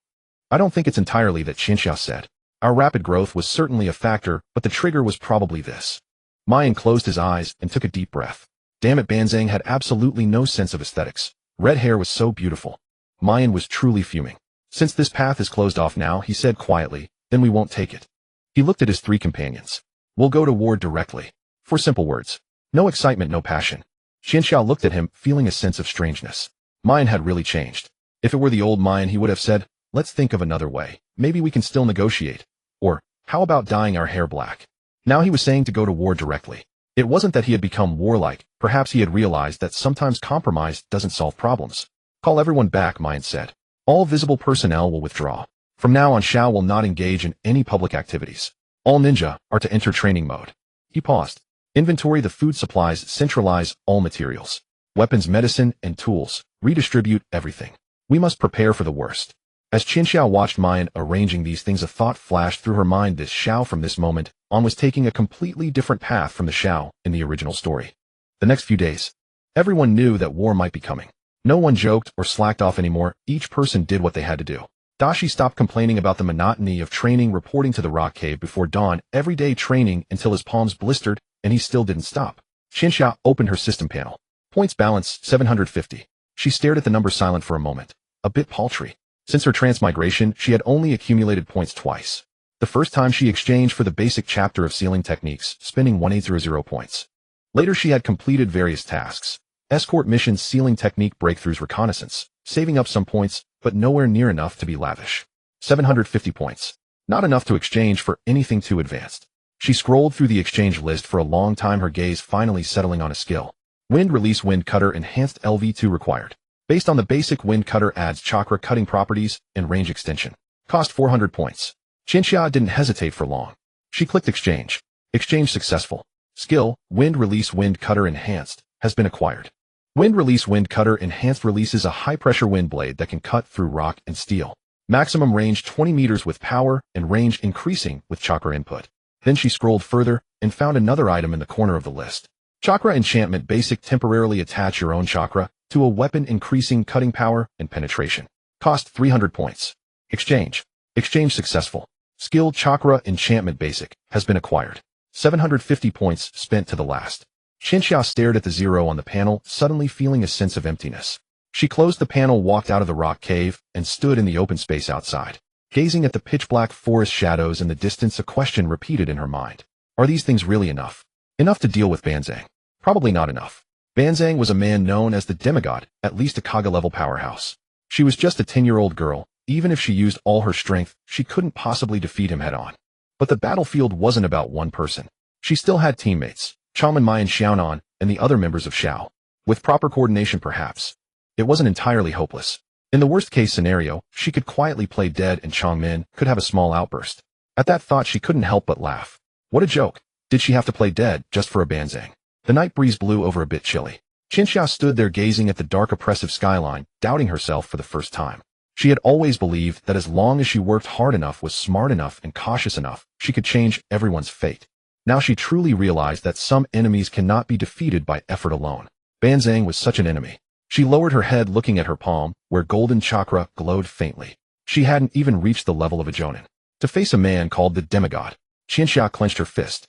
I don't think it's entirely that, Qinxiao said. Our rapid growth was certainly a factor, but the trigger was probably this. Mayan closed his eyes and took a deep breath. Damn it, Banzang had absolutely no sense of aesthetics. Red hair was so beautiful. Mayan was truly fuming. Since this path is closed off now, he said quietly, then we won't take it. He looked at his three companions. We'll go to war directly. For simple words. No excitement, no passion. Qinxiao looked at him, feeling a sense of strangeness. Mayan had really changed. If it were the old Mayan, he would have said, let's think of another way. Maybe we can still negotiate. Or, how about dyeing our hair black? Now he was saying to go to war directly. It wasn't that he had become warlike. Perhaps he had realized that sometimes compromise doesn't solve problems. Call everyone back, Mayan said. All visible personnel will withdraw. From now on, Xiao will not engage in any public activities. All ninja are to enter training mode. He paused. Inventory the food supplies, centralize all materials. Weapons, medicine, and tools. Redistribute everything. We must prepare for the worst. As Qinxiao watched Mayan arranging these things, a thought flashed through her mind. This Xiao from this moment on was taking a completely different path from the Xiao in the original story. The next few days, everyone knew that war might be coming. No one joked or slacked off anymore. Each person did what they had to do. Dashi stopped complaining about the monotony of training, reporting to the rock cave before dawn, every day training until his palms blistered, and he still didn't stop. Qinxiao opened her system panel. Points balance, 750. She stared at the number, silent for a moment. A bit paltry. Since her transmigration, she had only accumulated points twice. The first time she exchanged for the basic chapter of sealing techniques, spending 1800 points. Later she had completed various tasks. Escort missions, sealing technique, breakthroughs, reconnaissance, saving up some points, but nowhere near enough to be lavish. 750 points. Not enough to exchange for anything too advanced. She scrolled through the exchange list for a long time, her gaze finally settling on a skill. Wind release, wind cutter, enhanced LV2 required. Based on the basic, wind cutter adds chakra cutting properties and range extension. Cost 400 points. Qinxiao didn't hesitate for long. She clicked exchange. Exchange successful. Skill, wind release, wind cutter enhanced, has been acquired. Wind release, wind cutter enhanced releases a high-pressure wind blade that can cut through rock and steel. Maximum range 20 meters with power and range increasing with chakra input. Then she scrolled further and found another item in the corner of the list. Chakra enchantment basic, temporarily attach your own chakra to a weapon, increasing cutting power and penetration. Cost 300 points. Exchange. Exchange successful. Skill, chakra enchantment basic, has been acquired. 750 points spent to the last. Qinxiao stared at the zero on the panel, suddenly feeling a sense of emptiness. She closed the panel, walked out of the rock cave, and stood in the open space outside. Gazing at the pitch-black forest shadows in the distance, a question repeated in her mind. Are these things really enough? Enough to deal with Banzang? Probably not enough. Banzang was a man known as the demigod, at least a Kaga-level powerhouse. She was just a 10-year-old girl. Even if she used all her strength, she couldn't possibly defeat him head-on. But the battlefield wasn't about one person. She still had teammates, Chaman, Mai, and Xiaonan, and the other members of Xiao. With proper coordination, perhaps. It wasn't entirely hopeless. In the worst-case scenario, she could quietly play dead and Changmin could have a small outburst. At that thought, she couldn't help but laugh. What a joke. Did she have to play dead just for a Banzang? The night breeze blew over, a bit chilly. Qinxiao stood there gazing at the dark, oppressive skyline, doubting herself for the first time. She had always believed that as long as she worked hard enough, was smart enough, and cautious enough, she could change everyone's fate. Now she truly realized that some enemies cannot be defeated by effort alone. Banzang was such an enemy. She lowered her head, looking at her palm, where golden chakra glowed faintly. She hadn't even reached the level of a Jonin. To face a man called the demigod. Qinxiao clenched her fist.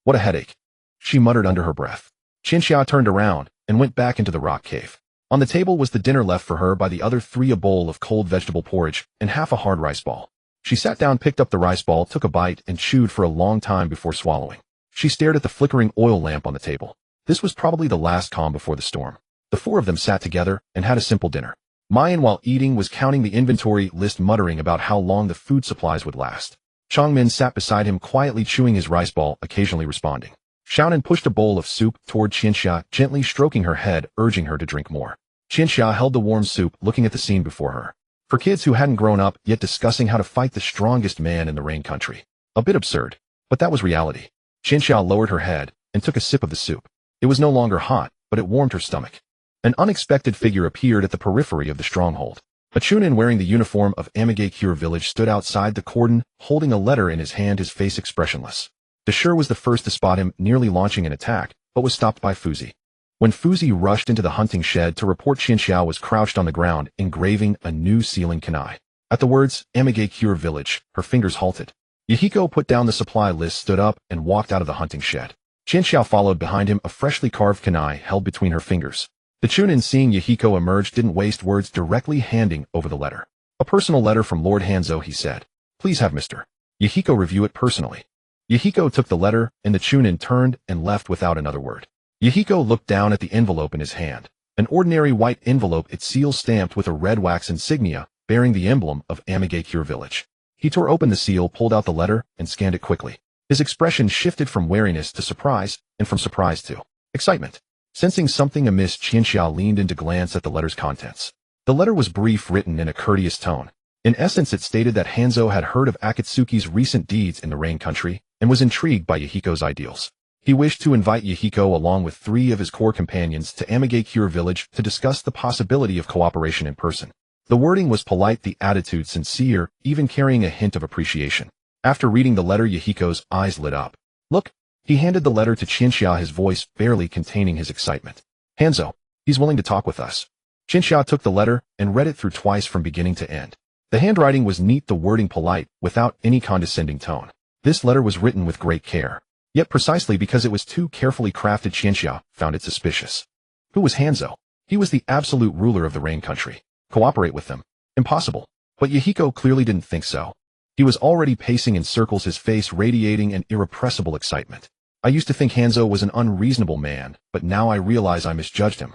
What a headache. She muttered under her breath. Qinxiao turned around and went back into the rock cave. On the table was the dinner left for her by the other three, a bowl of cold vegetable porridge and half a hard rice ball. She sat down, picked up the rice ball, took a bite, and chewed for a long time before swallowing. She stared at the flickering oil lamp on the table. This was probably the last calm before the storm. The four of them sat together and had a simple dinner. Mayan, while eating, was counting the inventory list, muttering about how long the food supplies would last. Changmin sat beside him quietly chewing his rice ball, occasionally responding. Xiaonan pushed a bowl of soup toward Qianxia, gently stroking her head, urging her to drink more. Qianxia held the warm soup, looking at the scene before her. For kids who hadn't grown up yet discussing how to fight the strongest man in the rain country. A bit absurd, but that was reality. Qianxia lowered her head and took a sip of the soup. It was no longer hot, but it warmed her stomach. An unexpected figure appeared at the periphery of the stronghold. A chunin wearing the uniform of Amigakure village stood outside the cordon, holding a letter in his hand, his face expressionless. Dashur was the first to spot him, nearly launching an attack, but was stopped by Fuzi. When Fuzi rushed into the hunting shed to report, Qianxia was crouched on the ground, engraving a new sealing kanai. At the words, Amigakure village, her fingers halted. Yahiko put down the supply list, stood up, and walked out of the hunting shed. Qianxia followed behind him, a freshly carved kanai held between her fingers. The chunin, seeing Yahiko emerge, didn't waste words, directly handing over the letter. A personal letter from Lord Hanzo, he said. Please have Mr. Yahiko review it personally. Yahiko took the letter, and the chunin turned and left without another word. Yahiko looked down at the envelope in his hand. An ordinary white envelope, its seal stamped with a red wax insignia, bearing the emblem of Amigakure village. He tore open the seal, pulled out the letter, and scanned it quickly. His expression shifted from wariness to surprise, and from surprise to excitement. Sensing something amiss, Qianxia leaned in to glance at the letter's contents. The letter was brief, written in a courteous tone. In essence, it stated that Hanzo had heard of Akatsuki's recent deeds in the Rain Country, and was intrigued by Yahiko's ideals. He wished to invite Yahiko along with 3 of his core companions to Amigakure village to discuss the possibility of cooperation in person. The wording was polite, the attitude sincere, even carrying a hint of appreciation. After reading the letter, Yahiko's eyes lit up. Look. He handed the letter to Qianxia, his voice barely containing his excitement. Hanzo, he's willing to talk with us. Qianxia took the letter and read it through twice from beginning to end. The handwriting was neat, the wording polite, without any condescending tone. This letter was written with great care. Yet precisely because it was too carefully crafted, Qianxia found it suspicious. Who was Hanzo? He was the absolute ruler of the Rain Country. Cooperate with them? Impossible. But Yahiko clearly didn't think so. He was already pacing in circles, his face radiating an irrepressible excitement. I used to think Hanzo was an unreasonable man, but now I realize I misjudged him.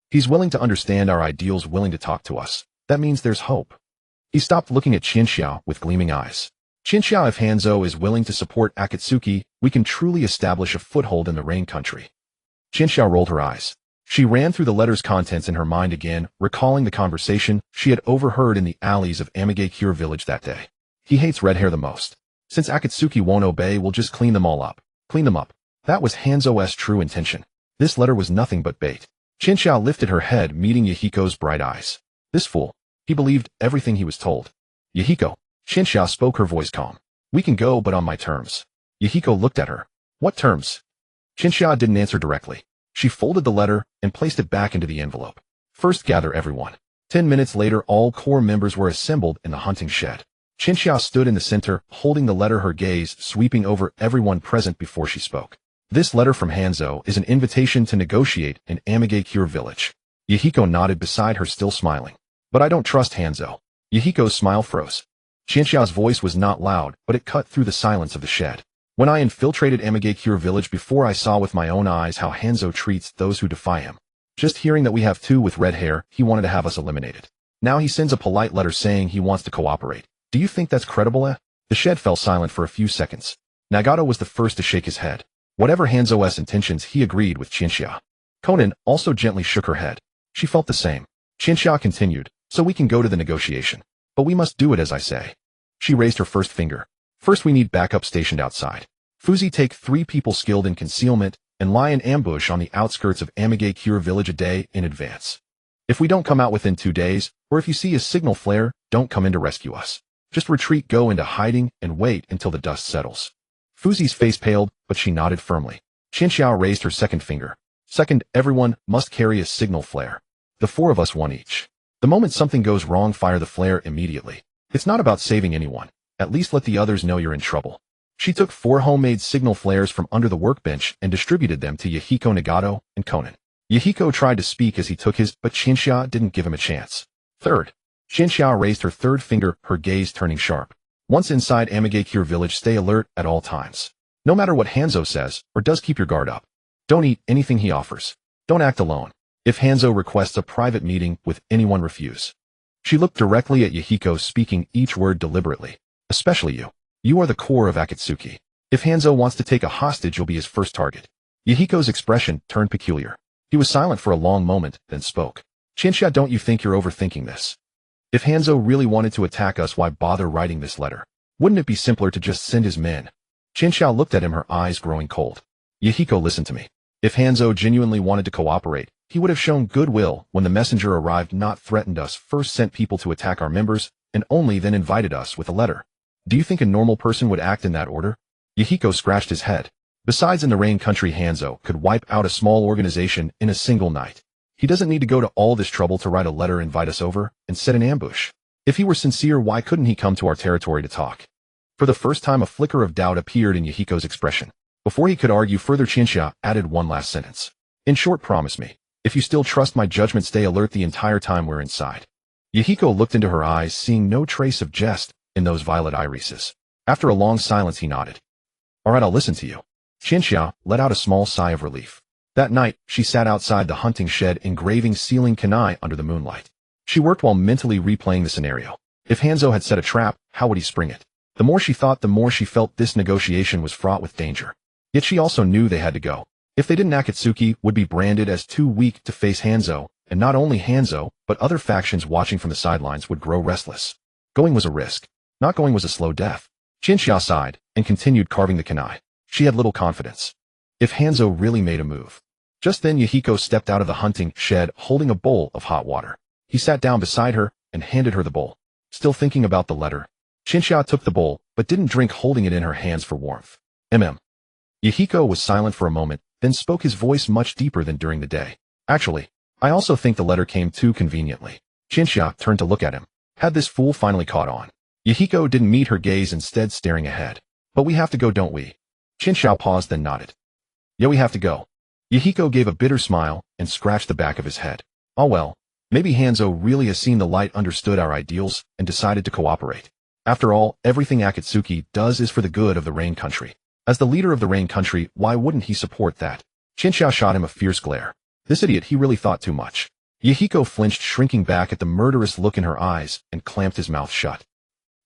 He's willing to understand our ideals, willing to talk to us. That means there's hope. He stopped, looking at Qianxia with gleaming eyes. Qianxia, if Hanzo is willing to support Akatsuki, we can truly establish a foothold in the Rain Country. Qianxia rolled her eyes. She ran through the letter's contents in her mind again, recalling the conversation she had overheard in the alleys of Amigakure village that day. He hates red hair the most. Since Akatsuki won't obey, we'll just clean them all up. Clean them up. That was Hanzo's true intention. This letter was nothing but bait. Qianxia lifted her head, meeting Yahiko's bright eyes. This fool. He believed everything he was told. Yahiko. Qianxia spoke, her voice calm. We can go, but on my terms. Yahiko looked at her. What terms? Qianxia didn't answer directly. She folded the letter and placed it back into the envelope. First, gather everyone. 10 minutes later, all core members were assembled in the hunting shed. Qianxia stood in the center, holding the letter, her gaze sweeping over everyone present before she spoke. This letter from Hanzo is an invitation to negotiate in Amigakure village. Yahiko nodded beside her, still smiling. But I don't trust Hanzo. Yahiko's smile froze. Qianxia's voice was not loud, but it cut through the silence of the shed. When I infiltrated Amigakure village before, I saw with my own eyes how Hanzo treats those who defy him. Just hearing that we have 2 with red hair, he wanted to have us eliminated. Now he sends a polite letter saying he wants to cooperate. Do you think that's credible? The shed fell silent for a few seconds. Nagato was the first to shake his head. Whatever Hanzo's intentions, he agreed with Qianxia. Konan also gently shook her head. She felt the same. Qianxia continued, so we can go to the negotiation. But we must do it as I say. She raised her first finger. First, we need backup stationed outside. Fuzi, take 3 people skilled in concealment and lie in ambush on the outskirts of Amigakure village a day in advance. If we don't come out within 2 days, or if you see a signal flare, don't come in to rescue us. Just retreat, go into hiding, and wait until the dust settles. Fuzi's face paled, but she nodded firmly. Qianxia raised her second finger. Second, everyone must carry a signal flare. The 4 of us, 1 each. The moment something goes wrong, fire the flare immediately. It's not about saving anyone. At least let the others know you're in trouble. She took 4 homemade signal flares from under the workbench and distributed them to Yahiko, Nagato, and Konan. Yahiko tried to speak as he took his, but Qianxia didn't give him a chance. Third. Qianxia raised her third finger, her gaze turning sharp. Once inside Amigakure village, stay alert at all times. No matter what Hanzo says or does, keep your guard up. Don't eat anything he offers. Don't act alone. If Hanzo requests a private meeting with anyone, refuse. She looked directly at Yahiko, speaking each word deliberately. Especially you. You are the core of Akatsuki. If Hanzo wants to take a hostage, you'll be his first target. Yahiko's expression turned peculiar. He was silent for a long moment, then spoke. Chinchia, don't you think you're overthinking this? If Hanzo really wanted to attack us, why bother writing this letter? Wouldn't it be simpler to just send his men? Chinchia looked at him, her eyes growing cold. Yahiko, listen to me. If Hanzo genuinely wanted to cooperate, he would have shown goodwill when the messenger arrived, not threatened us, first sent people to attack our members, and only then invited us with a letter. Do you think a normal person would act in that order? Yahiko scratched his head. Besides, in the Rain Country, Hanzo could wipe out a small organization in a single night. He doesn't need to go to all this trouble to write a letter, invite us over, and set an ambush. If he were sincere, why couldn't he come to our territory to talk? For the first time, a flicker of doubt appeared in Yahiko's expression. Before he could argue further, Chinchia added one last sentence. In short, promise me. If you still trust my judgment, stay alert the entire time we're inside. Yahiko looked into her eyes, seeing no trace of jest in those violet irises. After a long silence, he nodded. All right, I'll listen to you. Chinchia let out a small sigh of relief. That night, she sat outside the hunting shed, engraving ceiling kunai under the moonlight. She worked while mentally replaying the scenario. If Hanzo had set a trap, how would he spring it? The more she thought, the more she felt this negotiation was fraught with danger. Yet she also knew they had to go. If they didn't, Akatsuki would be branded as too weak to face Hanzo, and not only Hanzo, but other factions watching from the sidelines would grow restless. Going was a risk. Not going was a slow death. Chinchia sighed and continued carving the kunai. She had little confidence. If Hanzo really made a move. Just then Yahiko stepped out of the hunting shed holding a bowl of hot water. He sat down beside her and handed her the bowl. Still thinking about the letter, Chinchia took the bowl, but didn't drink, holding it in her hands for warmth. Yahiko was silent for a moment, then spoke, his voice much deeper than during the day. Actually, I also think the letter came too conveniently. Chinchia turned to look at him. Had this fool finally caught on? Yahiko didn't meet her gaze, instead staring ahead. But we have to go, don't we? Chinchia paused, then nodded. Yeah, we have to go. Yahiko gave a bitter smile and scratched the back of his head. Oh well, maybe Hanzo really has seen the light, understood our ideals, and decided to cooperate. After all, everything Akatsuki does is for the good of the Rain Country. As the leader of the Rain Country, why wouldn't he support that? Chinchia shot him a fierce glare. This idiot, he really thought too much. Yahiko flinched, shrinking back at the murderous look in her eyes, and clamped his mouth shut.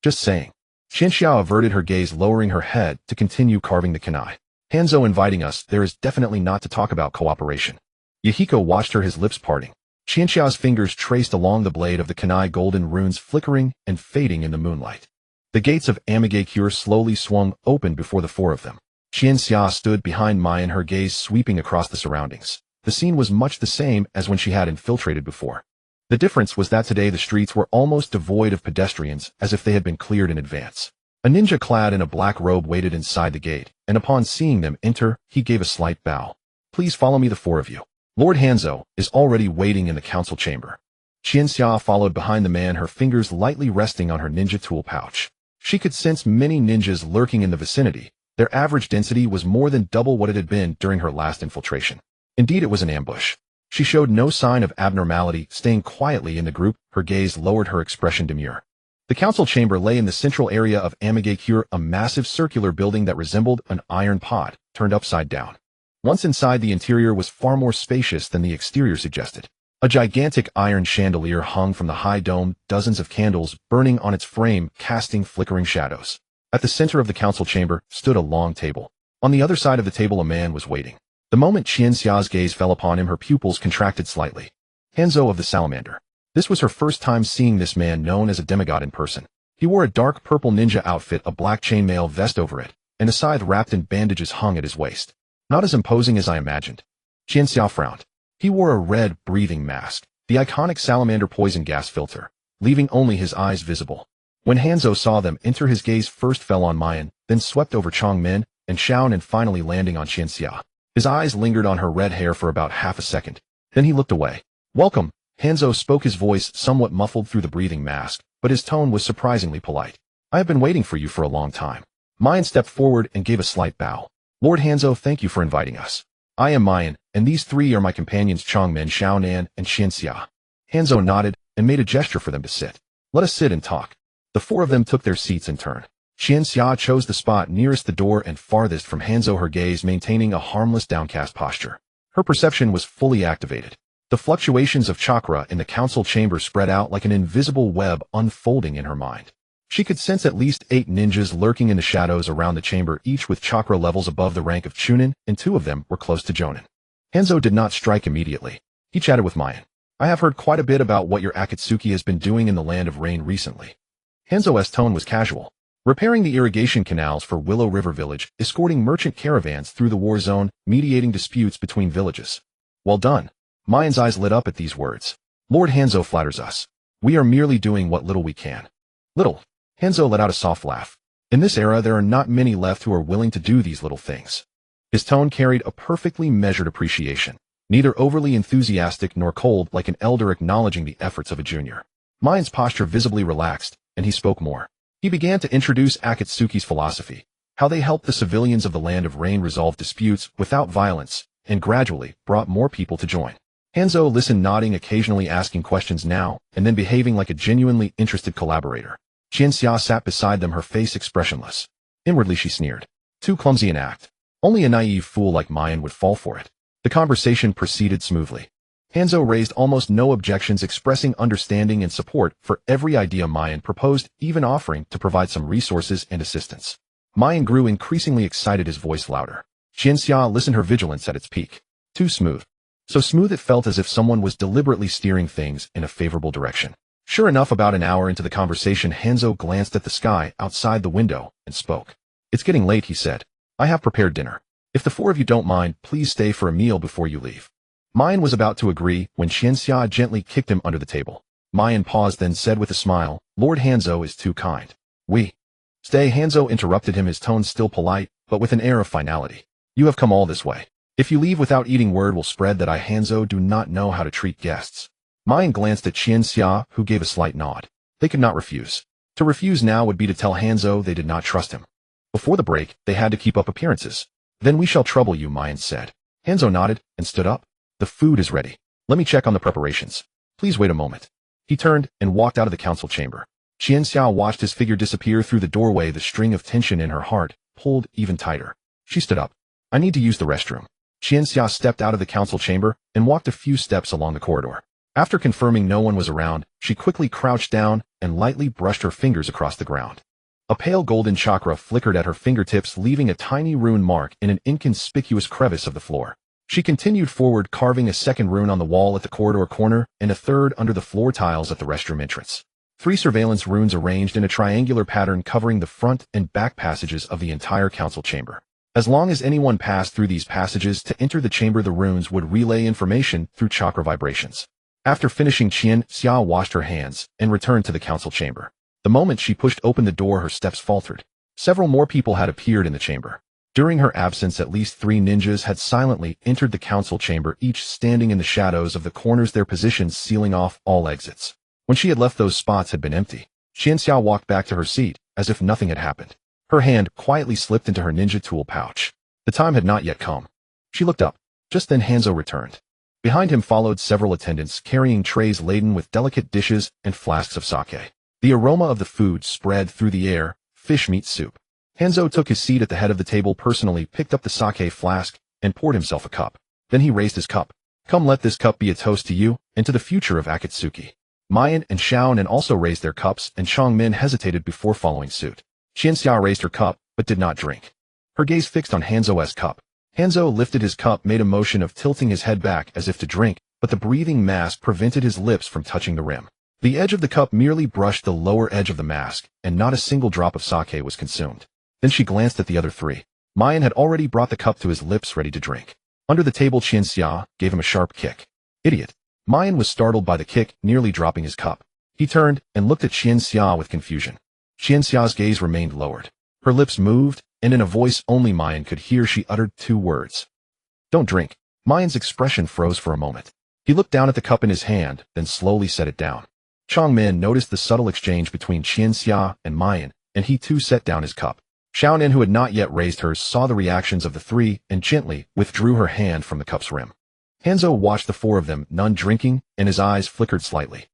Just saying. Chinchia averted her gaze, lowering her head to continue carving the kunai. Hanzo inviting us, there is definitely not to talk about cooperation. Yahiko watched her, his lips parting. Chinchia's fingers traced along the blade of the kunai, golden runes flickering and fading in the moonlight. The gates of Amigakure slowly swung open before the four of them. Chinchia stood behind Mayan, her gaze sweeping across the surroundings. The scene was much the same as when she had infiltrated before. The difference was that today the streets were almost devoid of pedestrians, as if they had been cleared in advance. A ninja clad in a black robe waited inside the gate, and upon seeing them enter, he gave a slight bow. Please follow me, the four of you. Lord Hanzo is already waiting in the council chamber. Chinchia followed behind the man, her fingers lightly resting on her ninja tool pouch. She could sense many ninjas lurking in the vicinity. Their average density was more than double what it had been during her last infiltration. Indeed, it was an ambush. She showed no sign of abnormality, staying quietly in the group, her gaze lowered, her expression demure. The council chamber lay in the central area of Amigakure, a massive circular building that resembled an iron pot, turned upside down. Once inside, the interior was far more spacious than the exterior suggested. A gigantic iron chandelier hung from the high dome, dozens of candles burning on its frame, casting flickering shadows. At the center of the council chamber stood a long table. On the other side of the table, a man was waiting. The moment Chinchia's gaze fell upon him, her pupils contracted slightly. Hanzo of the Salamander. This was her first time seeing this man, known as a demigod, in person. He wore a dark purple ninja outfit, a black chainmail vest over it, and a scythe wrapped in bandages hung at his waist. Not as imposing as I imagined. Chinchia frowned. He wore a red, breathing mask, the iconic salamander poison gas filter, leaving only his eyes visible. When Hanzo saw them enter, his gaze first fell on Mayan, then swept over Chongmin and Shaon, and finally landing on Chinchia. His eyes lingered on her red hair for about half a second. Then he looked away. Welcome. Hanzo spoke, his voice somewhat muffled through the breathing mask, but his tone was surprisingly polite. I have been waiting for you for a long time. Mayan stepped forward and gave a slight bow. Lord Hanzo, thank you for inviting us. I am Mayan, and these three are my companions, Chongmin, Xiaonan, and Chinchia. Hanzo nodded and made a gesture for them to sit. Let us sit and talk. The four of them took their seats in turn. Chinchia chose the spot nearest the door and farthest from Hanzo, her gaze maintaining a harmless, downcast posture. Her perception was fully activated. The fluctuations of chakra in the council chamber spread out like an invisible web unfolding in her mind. She could sense at least 8 ninjas lurking in the shadows around the chamber, each with chakra levels above the rank of Chunin, and 2 of them were close to Jonin. Hanzo did not strike immediately. He chatted with Mayan. I have heard quite a bit about what your Akatsuki has been doing in the Land of Rain recently. Hanzo's tone was casual. Repairing the irrigation canals for Willow River Village, escorting merchant caravans through the war zone, mediating disputes between villages. Well done. Mayan's eyes lit up at these words. Lord Hanzo flatters us. We are merely doing what little we can. Little. Hanzo let out a soft laugh. In this era, there are not many left who are willing to do these little things. His tone carried a perfectly measured appreciation, neither overly enthusiastic nor cold, like an elder acknowledging the efforts of a junior. Mayan's posture visibly relaxed, and he spoke more. He began to introduce Akatsuki's philosophy, how they helped the civilians of the Land of Rain resolve disputes without violence, and gradually brought more people to join. Hanzo listened, nodding, occasionally asking questions now, and then behaving like a genuinely interested collaborator. Qianxia sat beside them, her face expressionless. Inwardly she sneered. Too clumsy an act. Only a naive fool like Mayan would fall for it. The conversation proceeded smoothly. Hanzo raised almost no objections, expressing understanding and support for every idea Mayan proposed, even offering to provide some resources and assistance. Mayan grew increasingly excited, his voice louder. Qianxia listened, her vigilance at its peak. Too smooth. So smooth it felt as if someone was deliberately steering things in a favorable direction. Sure enough, about an hour into the conversation, Hanzo glanced at the sky outside the window and spoke. It's getting late, he said. I have prepared dinner. If the 4 of you don't mind, please stay for a meal before you leave. Mayan was about to agree when Qianxia gently kicked him under the table. Mayan paused, then said with a smile, Lord Hanzo is too kind. We. Stay, Hanzo interrupted him, his tone still polite, but with an air of finality. You have come all this way. If you leave without eating, word will spread that I, Hanzo, do not know how to treat guests. Mayan glanced at Qianxia, who gave a slight nod. They could not refuse. To refuse now would be to tell Hanzo they did not trust him. Before the break, they had to keep up appearances. Then we shall trouble you, Mayan said. Hanzo nodded and stood up. The food is ready. Let me check on the preparations. Please wait a moment. He turned and walked out of the council chamber. Qianxia watched his figure disappear through the doorway, the string of tension in her heart pulled even tighter. She stood up. I need to use the restroom. Qianxia stepped out of the council chamber and walked a few steps along the corridor. After confirming no one was around, she quickly crouched down and lightly brushed her fingers across the ground. A pale golden chakra flickered at her fingertips, leaving a tiny rune mark in an inconspicuous crevice of the floor. She continued forward, carving a second rune on the wall at the corridor corner and a third under the floor tiles at the restroom entrance. 3 surveillance runes arranged in a triangular pattern covering the front and back passages of the entire council chamber. As long as anyone passed through these passages to enter the chamber, the runes would relay information through chakra vibrations. After finishing, Qianxia washed her hands and returned to the council chamber. The moment she pushed open the door, her steps faltered. Several more people had appeared in the chamber. During her absence, at least 3 ninjas had silently entered the council chamber, each standing in the shadows of the corners, their positions sealing off all exits. When she had left, those spots had been empty. Qianxia walked back to her seat, as if nothing had happened. Her hand quietly slipped into her ninja tool pouch. The time had not yet come. She looked up. Just then Hanzo returned. Behind him followed several attendants carrying trays laden with delicate dishes and flasks of sake. The aroma of the food spread through the air, fish meat soup. Hanzo took his seat at the head of the table, personally picked up the sake flask, and poured himself a cup. Then he raised his cup. Come, let this cup be a toast to you, and to the future of Akatsuki. Mayan and Xiaonan also raised their cups, and Chongmin hesitated before following suit. Qianxia raised her cup, but did not drink. Her gaze fixed on Hanzo's cup. Hanzo lifted his cup, made a motion of tilting his head back as if to drink, but the breathing mask prevented his lips from touching the rim. The edge of the cup merely brushed the lower edge of the mask, and not a single drop of sake was consumed. Then she glanced at the other 3. Mayan had already brought the cup to his lips, ready to drink. Under the table, Qianxia gave him a sharp kick. Idiot. Mayan was startled by the kick, nearly dropping his cup. He turned and looked at Qianxia with confusion. Qianxia's gaze remained lowered. Her lips moved, and in a voice only Mayan could hear, she uttered 2 words. Don't drink. Mayan's expression froze for a moment. He looked down at the cup in his hand, then slowly set it down. Chongmin noticed the subtle exchange between Qianxia and Mayan, and he too set down his cup. Xiaonan, who had not yet raised hers, saw the reactions of the 3 and gently withdrew her hand from the cup's rim. Hanzo watched the 4 of them, none drinking, and his eyes flickered slightly.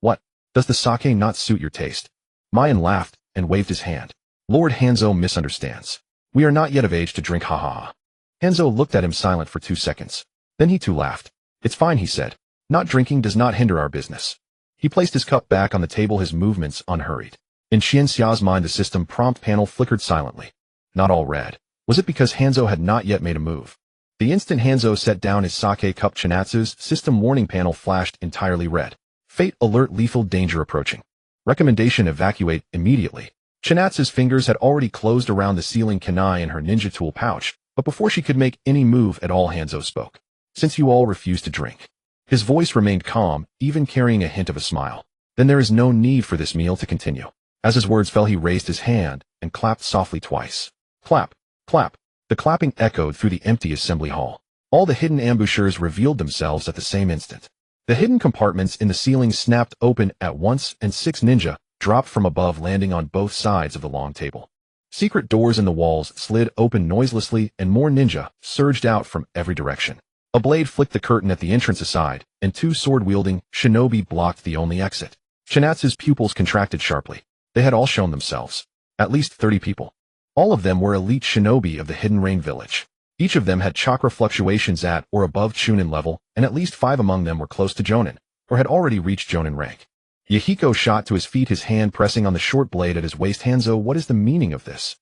What? Does the sake not suit your taste? Mayan laughed and waved his hand. Lord Hanzo misunderstands. We are not yet of age to drink, ha ha ha. Hanzo looked at him silent for 2 seconds. Then he too laughed. It's fine, he said. Not drinking does not hinder our business. He placed his cup back on the table, his movements unhurried. In Xianxia's mind, the system prompt panel flickered silently. Not all red. Was it because Hanzo had not yet made a move? The instant Hanzo set down his sake cup, Chinatsu's system warning panel flashed entirely red. Fate alert, lethal danger approaching. Recommendation, evacuate immediately. Chinatsu's fingers had already closed around the sealing kunai in her ninja tool pouch, but before she could make any move at all, Hanzo spoke. Since you all refuse to drink. His voice remained calm, even carrying a hint of a smile. Then there is no need for this meal to continue. As his words fell, he raised his hand and clapped softly twice. Clap, clap. The clapping echoed through the empty assembly hall. All the hidden ambushers revealed themselves at the same instant. The hidden compartments in the ceiling snapped open at once, and 6 ninja dropped from above, landing on both sides of the long table. Secret doors in the walls slid open noiselessly, and more ninja surged out from every direction. A blade flicked the curtain at the entrance aside, and 2 sword-wielding shinobi blocked the only exit. Chinatsu's pupils contracted sharply. They had all shown themselves. At least 30 people. All of them were elite shinobi of the Hidden Rain village. Each of them had chakra fluctuations at or above Chunin level, and at least 5 among them were close to Jonin, or had already reached Jonin rank. Yahiko shot to his feet, his hand pressing on the short blade at his waist. Hanzo, what is the meaning of this?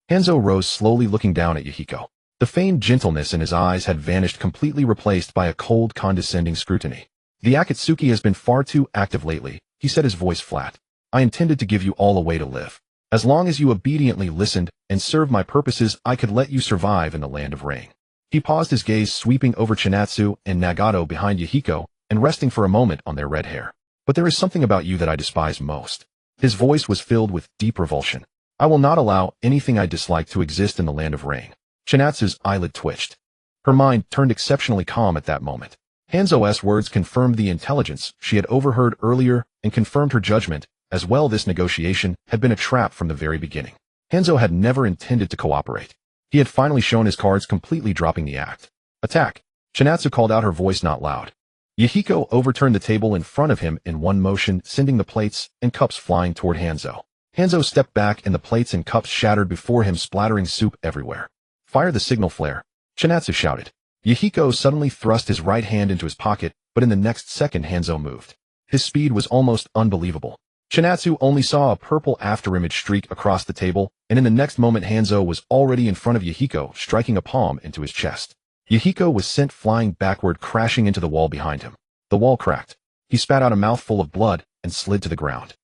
Hanzo rose slowly, looking down at Yahiko. The feigned gentleness in his eyes had vanished, completely replaced by a cold, condescending scrutiny. The Akatsuki has been far too active lately, he said, his voice flat. I intended to give you all a way to live. As long as you obediently listened and served my purposes, I could let you survive in the land of rain. He paused, his gaze sweeping over Chinatsu and Nagato behind Yahiko and resting for a moment on their red hair. But there is something about you that I despise most. His voice was filled with deep revulsion. I will not allow anything I dislike to exist in the land of rain. Chinatsu's eyelid twitched. Her mind turned exceptionally calm at that moment. Hanzo's words confirmed the intelligence she had overheard earlier and confirmed her judgment. As well, this negotiation had been a trap from the very beginning. Hanzo had never intended to cooperate. He had finally shown his cards, completely dropping the act. Attack! Chinatsu called out, her voice not loud. Yahiko overturned the table in front of him in one motion, sending the plates and cups flying toward Hanzo. Hanzo stepped back and the plates and cups shattered before him, splattering soup everywhere. Fire the signal flare! Chinatsu shouted. Yahiko suddenly thrust his right hand into his pocket, but in the next second Hanzo moved. His speed was almost unbelievable. Chinatsu only saw a purple afterimage streak across the table, and in the next moment Hanzo was already in front of Yahiko, striking a palm into his chest. Yahiko was sent flying backward, crashing into the wall behind him. The wall cracked. He spat out a mouthful of blood and slid to the ground.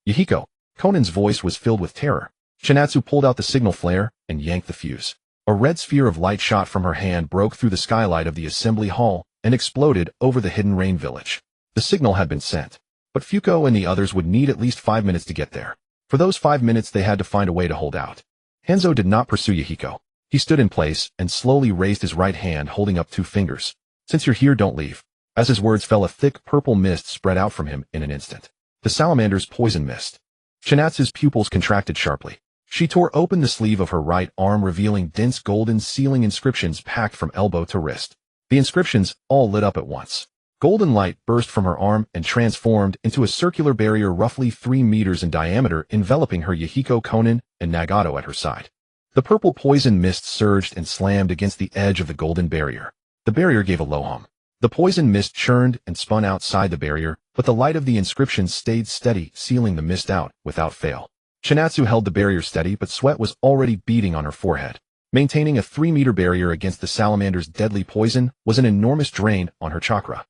Yahiko! Konan's voice was filled with terror. Chinatsu pulled out the signal flare and yanked the fuse. A red sphere of light shot from her hand, broke through the skylight of the assembly hall, and exploded over the Hidden Rain village. The signal had been sent. But Fuko and the others would need at least 5 minutes to get there. For those 5 minutes they had to find a way to hold out. Hanzo did not pursue Yahiko. He stood in place and slowly raised his right hand, holding up 2 fingers. Since you're here, don't leave. As his words fell, a thick purple mist spread out from him in an instant. The salamander's poison mist. Chinatsu's pupils contracted sharply. She tore open the sleeve of her right arm, revealing dense golden sealing inscriptions packed from elbow to wrist. The inscriptions all lit up at once. Golden light burst from her arm and transformed into a circular barrier roughly 3 meters in diameter, enveloping her, Yahiko, Konan, and Nagato at her side. The purple poison mist surged and slammed against the edge of the golden barrier. The barrier gave a low hum. The poison mist churned and spun outside the barrier, but the light of the inscriptions stayed steady, sealing the mist out without fail. Chinatsu held the barrier steady, but sweat was already beading on her forehead. Maintaining a 3-meter barrier against the salamander's deadly poison was an enormous drain on her chakra.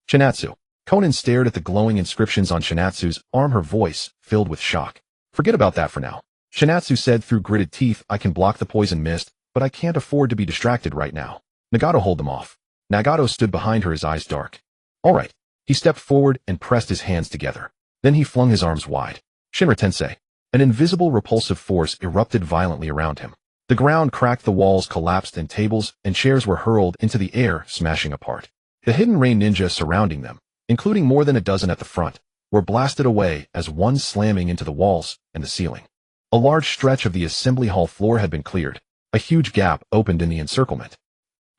Chinatsu. Konan stared at the glowing inscriptions on Chinatsu's arm, her voice filled with shock. Forget about that for now. Chinatsu said through gritted teeth, I can block the poison mist, but I can't afford to be distracted right now. Nagato, hold them off. Nagato stood behind her, his eyes dark. All right. He stepped forward and pressed his hands together. Then he flung his arms wide. Shinra Tensei. An invisible repulsive force erupted violently around him. The ground cracked, the walls collapsed, and tables and chairs were hurled into the air, smashing apart. The Hidden Rain ninja surrounding them, including more than a dozen at the front, were blasted away as one slamming into the walls and the ceiling. A large stretch of the assembly hall floor had been cleared. A huge gap opened in the encirclement.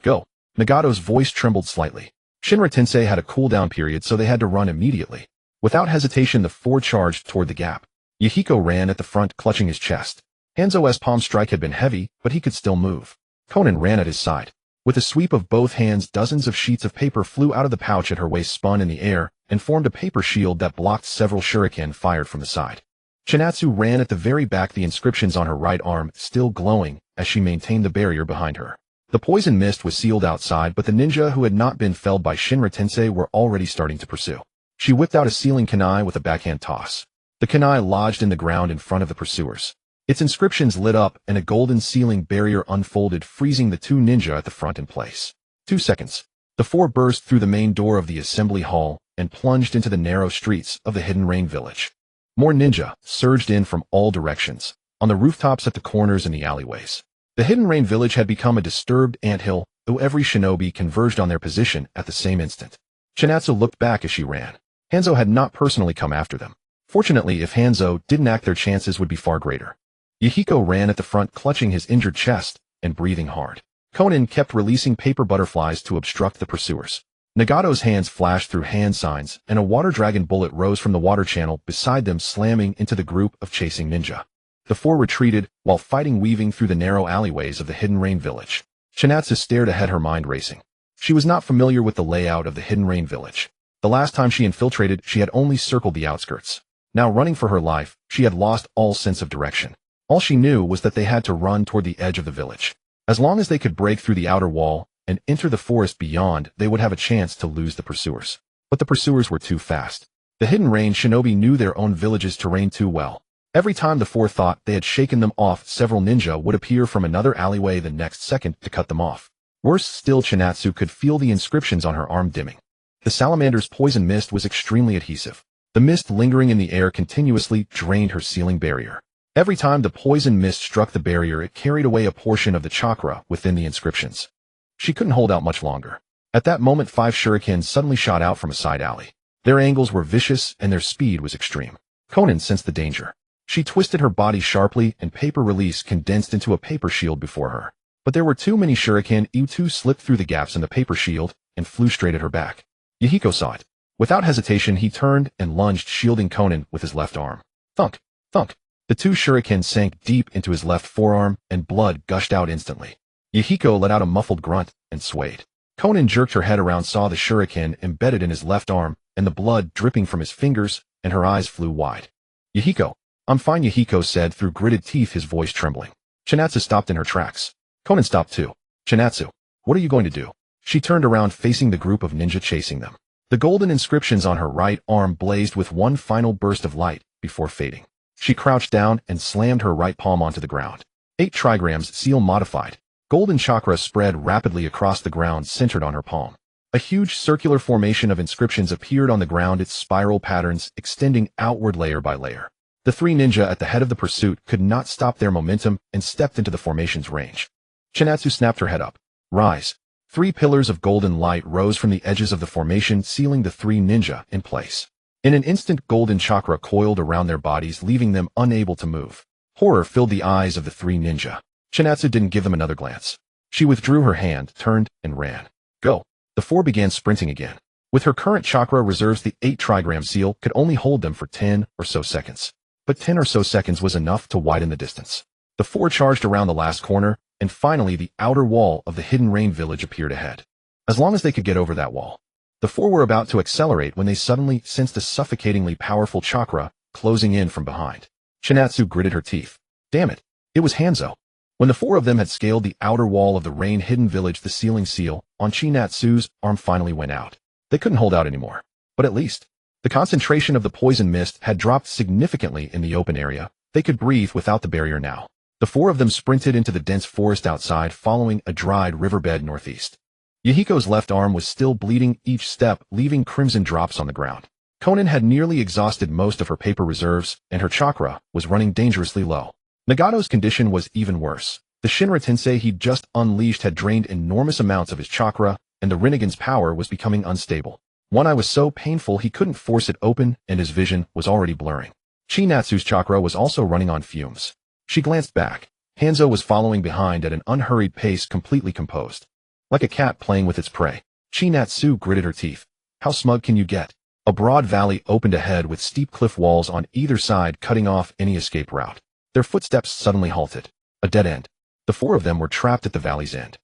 Go. Nagato's voice trembled slightly. Shinra Tensei had a cooldown period, so they had to run immediately. Without hesitation, the 4 charged toward the gap. Yahiko ran at the front, clutching his chest. Hanzo's palm strike had been heavy, but he could still move. Konan ran at his side. With a sweep of both hands, dozens of sheets of paper flew out of the pouch at her waist, spun in the air, and formed a paper shield that blocked several shuriken fired from the side. Chinatsu ran at the very back, the inscriptions on her right arm still glowing as she maintained the barrier behind her. The poison mist was sealed outside, but the ninja who had not been felled by Shinra Tensei were already starting to pursue. She whipped out a sealing kunai with a backhand toss. The kunai lodged in the ground in front of the pursuers. Its inscriptions lit up and a golden sealing barrier unfolded, freezing the two ninja at the front in place. 2 seconds. The four burst through the main door of the assembly hall and plunged into the narrow streets of the Hidden Rain village. More ninja surged in from all directions, on the rooftops, at the corners, and the alleyways. The Hidden Rain village had become a disturbed anthill, though every shinobi converged on their position at the same instant. Chinatsu looked back as she ran. Hanzo had not personally come after them. Fortunately, if Hanzo didn't act, their chances would be far greater. Yahiko ran at the front, clutching his injured chest and breathing hard. Konan kept releasing paper butterflies to obstruct the pursuers. Nagato's hands flashed through hand signs, and a water dragon bullet rose from the water channel beside them, slamming into the group of chasing ninja. The four retreated, while fighting weaving through the narrow alleyways of the Hidden Rain village. Chinatsu stared ahead, her mind racing. She was not familiar with the layout of the Hidden Rain village. The last time she infiltrated, she had only circled the outskirts. Now, running for her life, she had lost all sense of direction. All she knew was that they had to run toward the edge of the village. As long as they could break through the outer wall and enter the forest beyond, they would have a chance to lose the pursuers. But the pursuers were too fast. The Hidden Rain shinobi knew their own village's terrain too well. Every time the four thought they had shaken them off, several ninja would appear from another alleyway the next second to cut them off. Worse still, Chinatsu could feel the inscriptions on her arm dimming. The salamander's poison mist was extremely adhesive. The mist lingering in the air continuously drained her sealing barrier. Every time the poison mist struck the barrier, it carried away a portion of the chakra within the inscriptions. She couldn't hold out much longer. At that moment, 5 shurikens suddenly shot out from a side alley. Their angles were vicious and their speed was extreme. Konan sensed the danger. She twisted her body sharply, and paper release condensed into a paper shield before her. But there were too many shuriken. Two slipped through the gaps in the paper shield and flew straight at her back. Yahiko saw it. Without hesitation, he turned and lunged, shielding Konan with his left arm. Thunk, thunk. The 2 shurikens sank deep into his left forearm, and blood gushed out instantly. Yahiko let out a muffled grunt and swayed. Konan jerked her head around, saw the shuriken embedded in his left arm, and the blood dripping from his fingers, and her eyes flew wide. Yahiko. I'm fine, Yahiko said through gritted teeth, his voice trembling. Chinatsu stopped in her tracks. Konan stopped too. Chinatsu, what are you going to do? She turned around, facing the group of ninja chasing them. The golden inscriptions on her right arm blazed with one final burst of light before fading. She crouched down and slammed her right palm onto the ground. 8 trigrams, seal modified. Golden chakra spread rapidly across the ground, centered on her palm. A huge circular formation of inscriptions appeared on the ground, its spiral patterns extending outward layer by layer. The 3 ninja at the head of the pursuit could not stop their momentum and stepped into the formation's range. Chinatsu snapped her head up. Rise. 3 pillars of golden light rose from the edges of the formation, sealing the 3 ninja in place. In an instant, golden chakra coiled around their bodies, leaving them unable to move. Horror filled the eyes of the 3 ninja. Chinatsu didn't give them another glance. She withdrew her hand, turned, and ran. Go. The 4 began sprinting again. With her current chakra reserves, the 8 trigram seal could only hold them for 10 or so seconds. But 10 or so seconds was enough to widen the distance. The 4 charged around the last corner, and finally the outer wall of the Hidden Rain village appeared ahead. As long as they could get over that wall. The 4 were about to accelerate when they suddenly sensed a suffocatingly powerful chakra closing in from behind. Chinatsu gritted her teeth. Damn it. It was Hanzo. When the 4 of them had scaled the outer wall of the rain-hidden village, the sealing seal on Chinatsu's arm finally went out. They couldn't hold out anymore. But at least, the concentration of the poison mist had dropped significantly in the open area. They could breathe without the barrier now. The 4 of them sprinted into the dense forest outside, following a dried riverbed northeast. Yahiko's left arm was still bleeding, each step leaving crimson drops on the ground. Konan had nearly exhausted most of her paper reserves, and her chakra was running dangerously low. Nagato's condition was even worse. The Shinra Tensei he'd just unleashed had drained enormous amounts of his chakra, and the Rinnegan's power was becoming unstable. One eye was so painful he couldn't force it open, and his vision was already blurring. Chinatsu's chakra was also running on fumes. She glanced back. Hanzo was following behind at an unhurried pace, completely composed. Like a cat playing with its prey. Chinatsu gritted her teeth. How smug can you get? A broad valley opened ahead with steep cliff walls on either side, cutting off any escape route. Their footsteps suddenly halted. A dead end. The 4 of them were trapped at the valley's end.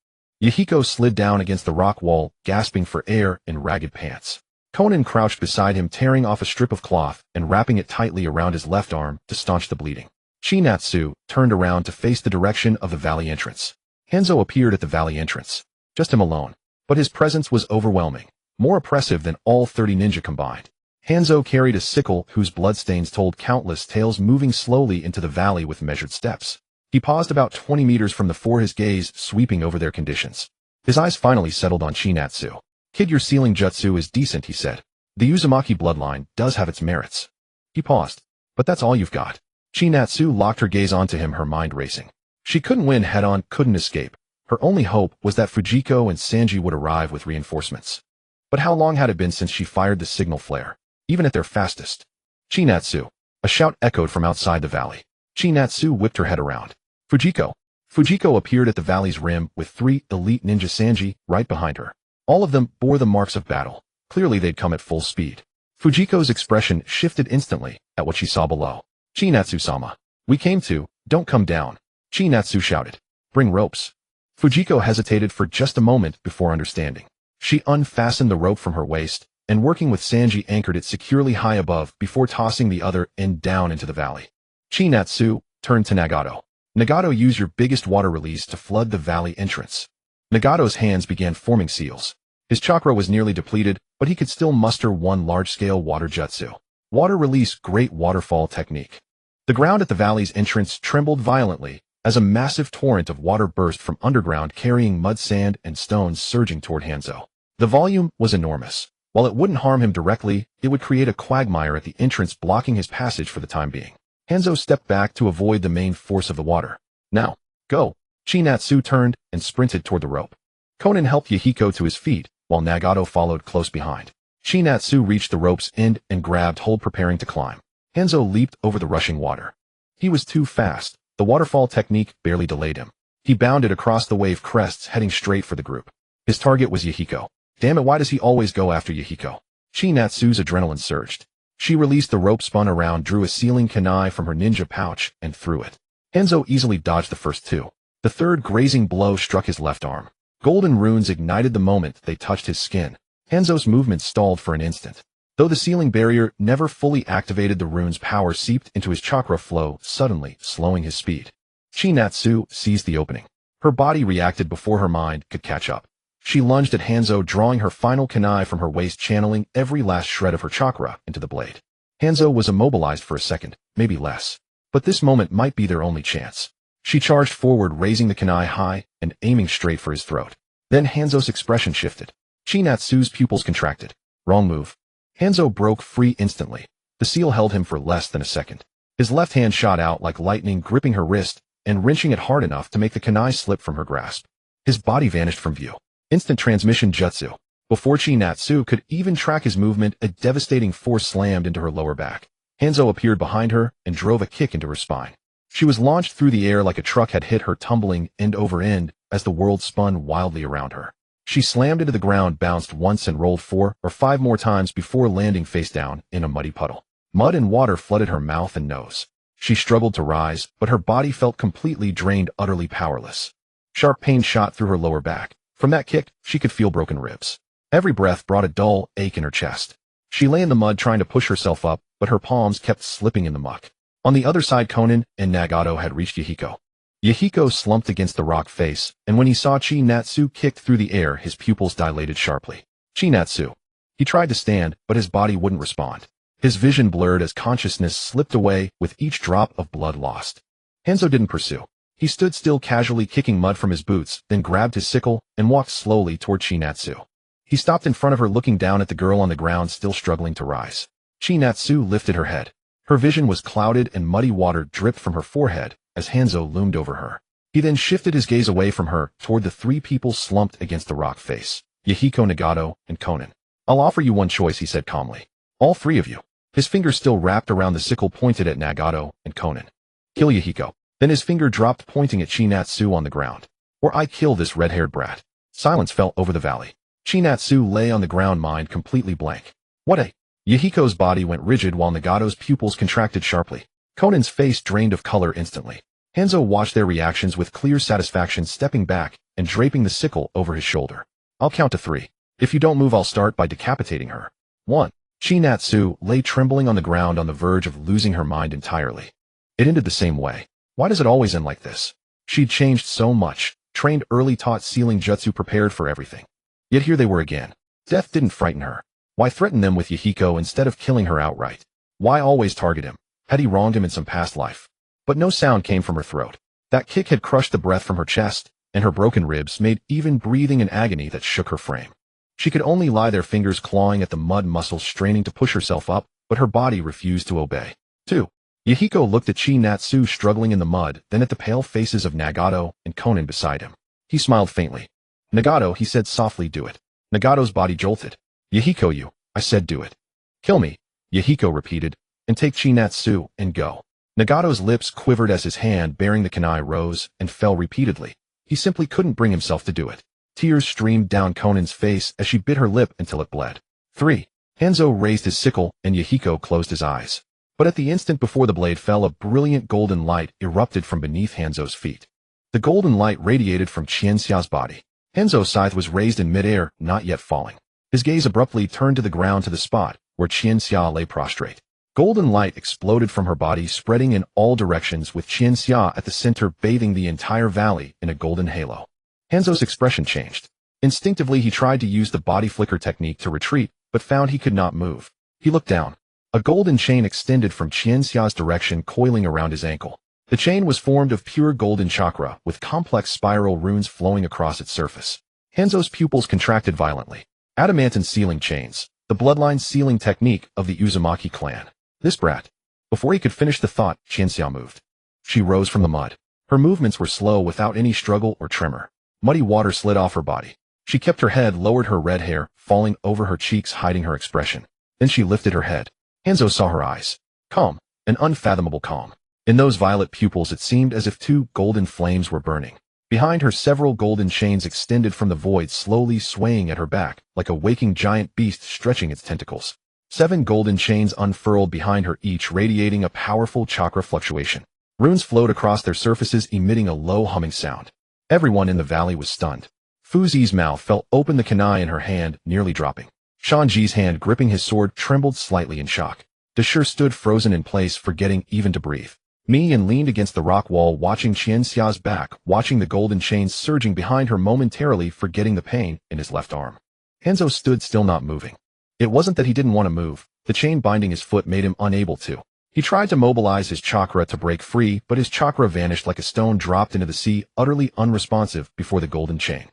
Yahiko slid down against the rock wall, gasping for air in ragged pants. Konan crouched beside him, tearing off a strip of cloth and wrapping it tightly around his left arm to staunch the bleeding. Chinatsu turned around to face the direction of the valley entrance. Hanzo appeared at the valley entrance. Just him alone. But his presence was overwhelming, more oppressive than all 30 ninja combined. Hanzo carried a sickle whose bloodstains told countless tales, moving slowly into the valley with measured steps. He paused about 20 meters from the four, his gaze sweeping over their conditions. His eyes finally settled on Chinatsu. Kid, your sealing jutsu is decent, he said. The Uzumaki bloodline does have its merits. He paused. But that's all you've got. Chinatsu locked her gaze onto him, her mind racing. She couldn't win head-on, couldn't escape. Her only hope was that Fujiko and Sanji would arrive with reinforcements. But how long had it been since she fired the signal flare? Even at their fastest. Chinatsu. A shout echoed from outside the valley. Chinatsu whipped her head around. Fujiko. Fujiko appeared at the valley's rim with 3 elite ninja Sanji right behind her. All of them bore the marks of battle. Clearly they'd come at full speed. Fujiko's expression shifted instantly at what she saw below. Chinatsu-sama. We came to, don't come down. Chinatsu shouted. Bring ropes. Fujiko hesitated for just a moment before understanding. She unfastened the rope from her waist, and working with Sanji anchored it securely high above before tossing the other end down into the valley. Chinatsu turned to Nagato. Nagato, use your biggest water release to flood the valley entrance. Nagato's hands began forming seals. His chakra was nearly depleted, but he could still muster one large-scale water jutsu. Water release, great waterfall technique. The ground at the valley's entrance trembled violently as a massive torrent of water burst from underground, carrying mud, sand, and stones surging toward Hanzo. The volume was enormous. While it wouldn't harm him directly, it would create a quagmire at the entrance, blocking his passage for the time being. Hanzo stepped back to avoid the main force of the water. Now, go. Chinatsu turned and sprinted toward the rope. Konan helped Yahiko to his feet, while Nagato followed close behind. Chinatsu reached the rope's end and grabbed hold, preparing to climb. Hanzo leaped over the rushing water. He was too fast. The waterfall technique barely delayed him. He bounded across the wave crests, heading straight for the group. His target was Yahiko. Damn it, why does he always go after Yahiko? Chinatsu's adrenaline surged. She released the rope, spun around, drew a sealing kunai from her ninja pouch, and threw it. Hanzo easily dodged the first 2. The third grazing blow struck his left arm. Golden runes ignited the moment they touched his skin. Hanzo's movement stalled for an instant. Though the sealing barrier never fully activated, the rune's power seeped into his chakra flow, suddenly slowing his speed. Chinatsu seized the opening. Her body reacted before her mind could catch up. She lunged at Hanzo, drawing her final kunai from her waist, channeling every last shred of her chakra into the blade. Hanzo was immobilized for a second, maybe less. But this moment might be their only chance. She charged forward, raising the kunai high and aiming straight for his throat. Then Hanzo's expression shifted. Chinatsu's pupils contracted. Wrong move. Hanzo broke free instantly. The seal held him for less than a second. His left hand shot out like lightning, gripping her wrist and wrenching it hard enough to make the kunai slip from her grasp. His body vanished from view. Instant transmission jutsu. Before Chinatsu could even track his movement, a devastating force slammed into her lower back. Hanzo appeared behind her and drove a kick into her spine. She was launched through the air like a truck had hit her, tumbling end over end as the world spun wildly around her. She slammed into the ground, bounced once, and rolled 4 or 5 more times before landing face down in a muddy puddle. Mud and water flooded her mouth and nose. She struggled to rise, but her body felt completely drained, utterly powerless. Sharp pain shot through her lower back. From that kick, she could feel broken ribs. Every breath brought a dull ache in her chest. She lay in the mud trying to push herself up, but her palms kept slipping in the muck. On the other side, Konan and Nagato had reached Yahiko. Yahiko slumped against the rock face, and when he saw Chinatsu kicked through the air, his pupils dilated sharply. Chinatsu. He tried to stand, but his body wouldn't respond. His vision blurred as consciousness slipped away with each drop of blood lost. Hanzo didn't pursue. He stood still, casually kicking mud from his boots, then grabbed his sickle and walked slowly toward Chinatsu. He stopped in front of her, looking down at the girl on the ground, still struggling to rise. Chinatsu lifted her head. Her vision was clouded and muddy water dripped from her forehead as Hanzo loomed over her. He then shifted his gaze away from her toward the 3 people slumped against the rock face. Yahiko, Nagato, and Konan. I'll offer you one choice, he said calmly. All 3 of you. His finger still wrapped around the sickle pointed at Nagato and Konan. Kill Yahiko. Then his finger dropped, pointing at Chinatsu on the ground. Or I kill this red-haired brat. Silence fell over the valley. Chinatsu lay on the ground, mind completely blank. What a... Yahiko's body went rigid while Nagato's pupils contracted sharply. Konan's face drained of color instantly. Hanzo watched their reactions with clear satisfaction, stepping back and draping the sickle over his shoulder. I'll count to 3. If you don't move, I'll start by decapitating her. 1. Chinatsu lay trembling on the ground on the verge of losing her mind entirely. It ended the same way. Why does it always end like this? She'd changed so much, trained early, taught sealing jutsu, prepared for everything. Yet here they were again. Death didn't frighten her. Why threaten them with Yahiko instead of killing her outright? Why always target him? Had he wronged him in some past life? But no sound came from her throat. That kick had crushed the breath from her chest, and her broken ribs made even breathing an agony that shook her frame. She could only lie there, fingers clawing at the mud muscles, straining to push herself up, but her body refused to obey. 2. Yahiko looked at Chinatsu struggling in the mud, then at the pale faces of Nagato and Konan beside him. He smiled faintly. Nagato, he said softly, do it. Nagato's body jolted. Yahiko, I said do it. Kill me, Yahiko repeated, and take Chinatsu and go. Nagato's lips quivered as his hand bearing the kunai rose and fell repeatedly. He simply couldn't bring himself to do it. Tears streamed down Konan's face as she bit her lip until it bled. 3. Hanzo raised his sickle and Yahiko closed his eyes. But at the instant before the blade fell, a brilliant golden light erupted from beneath Hanzo's feet. The golden light radiated from Qianxia's body. Hanzo's scythe was raised in midair, not yet falling. His gaze abruptly turned to the ground, to the spot where Qianxia lay prostrate. Golden light exploded from her body, spreading in all directions, with Qianxia at the center, bathing the entire valley in a golden halo. Hanzo's expression changed. Instinctively, he tried to use the body flicker technique to retreat, but found he could not move. He looked down. A golden chain extended from Qianxia's direction, coiling around his ankle. The chain was formed of pure golden chakra, with complex spiral runes flowing across its surface. Hanzo's pupils contracted violently. Adamantine sealing chains, the bloodline sealing technique of the Uzumaki clan. This brat. Before he could finish the thought, Qianxia moved. She rose from the mud. Her movements were slow, without any struggle or tremor. Muddy water slid off her body. She kept her head lowered, her red hair falling over her cheeks, hiding her expression. Then she lifted her head. Hanzo saw her eyes. Calm, an unfathomable calm. In those violet pupils it seemed as if 2 golden flames were burning. Behind her, several golden chains extended from the void, slowly swaying at her back, like a waking giant beast stretching its tentacles. 7 golden chains unfurled behind her, each radiating a powerful chakra fluctuation. Runes flowed across their surfaces, emitting a low humming sound. Everyone in the valley was stunned. Fuzi's mouth fell open, the kunai in her hand nearly dropping. Shanji's hand gripping his sword trembled slightly in shock. Dashur stood frozen in place, forgetting even to breathe. Mian leaned against the rock wall, watching Qianxia's back, watching the golden chains surging behind her, momentarily forgetting the pain in his left arm. Hanzo stood still, not moving. It wasn't that he didn't want to move. The chain binding his foot made him unable to. He tried to mobilize his chakra to break free, but his chakra vanished like a stone dropped into the sea, utterly unresponsive before the golden chain.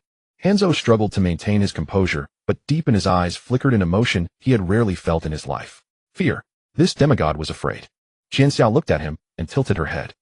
Hanzo struggled to maintain his composure, but deep in his eyes flickered an emotion he had rarely felt in his life. Fear. This demigod was afraid. Qianxia looked at him and tilted her head.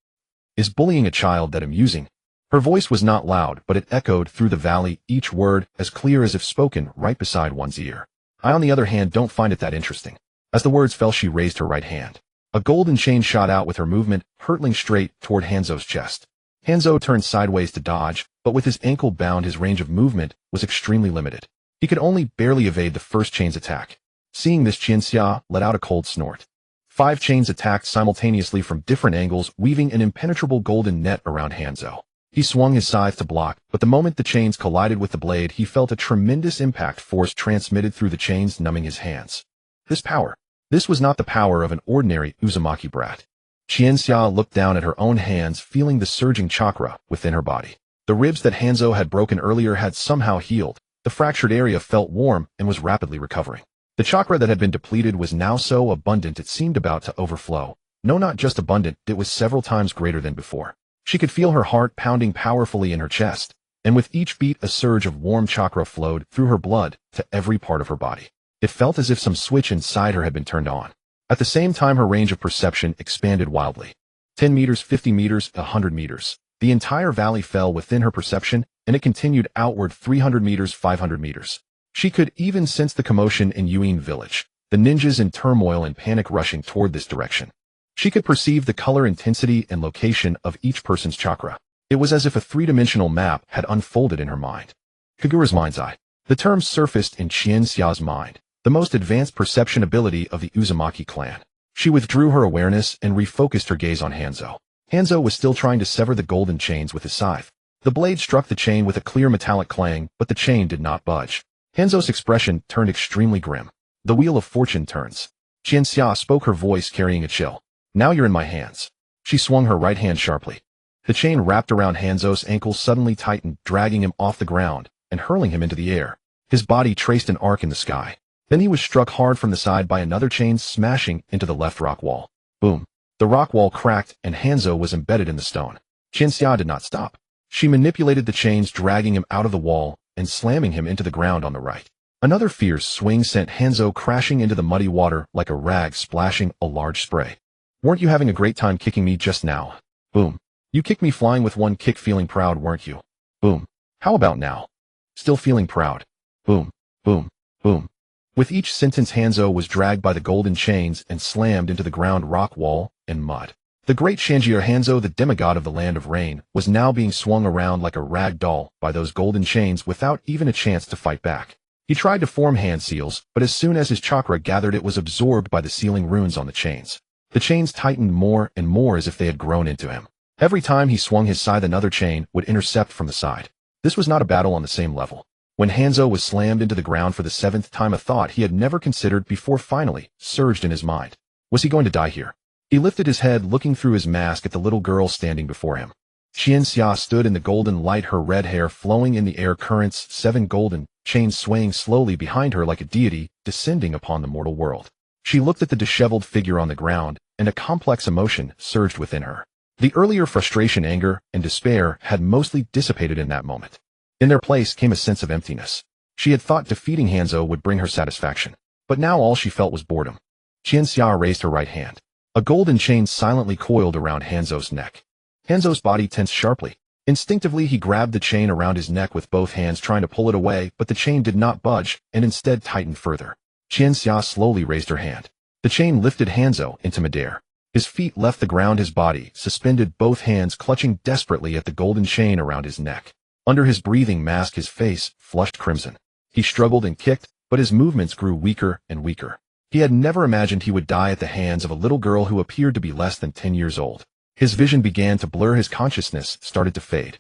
Is bullying a child that amusing? Her voice was not loud, but it echoed through the valley, each word as clear as if spoken right beside one's ear. I, on the other hand, don't find it that interesting. As the words fell, she raised her right hand. A golden chain shot out with her movement, hurtling straight toward Hanzo's chest. Hanzo turned sideways to dodge, but with his ankle bound, his range of movement was extremely limited. He could only barely evade the first chain's attack. Seeing this, Qianxia let out a cold snort. 5 chains attacked simultaneously from different angles, weaving an impenetrable golden net around Hanzo. He swung his scythe to block, but the moment the chains collided with the blade, he felt a tremendous impact force transmitted through the chains, numbing his hands. This power. This was not the power of an ordinary Uzumaki brat. Qianxia looked down at her own hands, feeling the surging chakra within her body. The ribs that Hanzo had broken earlier had somehow healed. The fractured area felt warm and was rapidly recovering. The chakra that had been depleted was now so abundant it seemed about to overflow. No, not just abundant, it was several times greater than before. She could feel her heart pounding powerfully in her chest, and with each beat a surge of warm chakra flowed through her blood to every part of her body. It felt as if some switch inside her had been turned on. At the same time, her range of perception expanded wildly. 10 meters, 50 meters, 100 meters. The entire valley fell within her perception, and it continued outward 300 meters, 500 meters. She could even sense the commotion in Yuin village, the ninjas in turmoil and panic rushing toward this direction. She could perceive the color, intensity, and location of each person's chakra. It was as if a 3-dimensional map had unfolded in her mind. Kagura's mind's eye. The term surfaced in Qianxia's mind, the most advanced perception ability of the Uzumaki clan. She withdrew her awareness and refocused her gaze on Hanzo. Hanzo was still trying to sever the golden chains with his scythe. The blade struck the chain with a clear metallic clang, but the chain did not budge. Hanzo's expression turned extremely grim. The wheel of fortune turns. Qianxia spoke, her voice carrying a chill. Now you're in my hands. She swung her right hand sharply. The chain wrapped around Hanzo's ankles suddenly tightened, dragging him off the ground and hurling him into the air. His body traced an arc in the sky. Then he was struck hard from the side by another chain, smashing into the left rock wall. Boom. The rock wall cracked and Hanzo was embedded in the stone. Qianxia did not stop. She manipulated the chains, dragging him out of the wall and slamming him into the ground on the right. Another fierce swing sent Hanzo crashing into the muddy water like a rag splashing a large spray. Weren't you having a great time kicking me just now? Boom. You kicked me flying with one kick, feeling proud, weren't you? Boom. How about now? Still feeling proud? Boom. Boom. Boom. With each sentence, Hanzo was dragged by the golden chains and slammed into the ground, rock wall, and mud. The great Shanjier Hanzo, the demigod of the land of rain, was now being swung around like a rag doll by those golden chains without even a chance to fight back. He tried to form hand seals, but as soon as his chakra gathered, it was absorbed by the sealing runes on the chains. The chains tightened more and more as if they had grown into him. Every time he swung his scythe, another chain would intercept from the side. This was not a battle on the same level. When Hanzo was slammed into the ground for the 7th time, a thought he had never considered before finally surged in his mind. Was he going to die here? He lifted his head, looking through his mask at the little girl standing before him. Qianxia stood in the golden light, her red hair flowing in the air currents, 7 golden chains swaying slowly behind her like a deity descending upon the mortal world. She looked at the disheveled figure on the ground, and a complex emotion surged within her. The earlier frustration, anger, and despair had mostly dissipated in that moment. In their place came a sense of emptiness. She had thought defeating Hanzo would bring her satisfaction, but now all she felt was boredom. Qianxia raised her right hand. A golden chain silently coiled around Hanzo's neck. Hanzo's body tensed sharply. Instinctively, he grabbed the chain around his neck with both hands, trying to pull it away, but the chain did not budge and instead tightened further. Qianxia slowly raised her hand. The chain lifted Hanzo into midair. His feet left the ground, his body suspended, both hands clutching desperately at the golden chain around his neck. Under his breathing mask, his face flushed crimson. He struggled and kicked, but his movements grew weaker and weaker. He had never imagined he would die at the hands of a little girl who appeared to be less than 10 years old. His vision began to blur, his consciousness started to fade.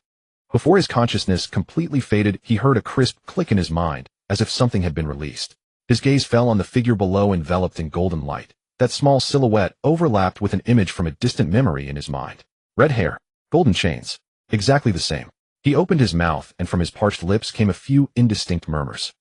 Before his consciousness completely faded, he heard a crisp click in his mind, as if something had been released. His gaze fell on the figure below, enveloped in golden light. That small silhouette overlapped with an image from a distant memory in his mind. Red hair, golden chains, exactly the same. He opened his mouth, and from his parched lips came a few indistinct murmurs.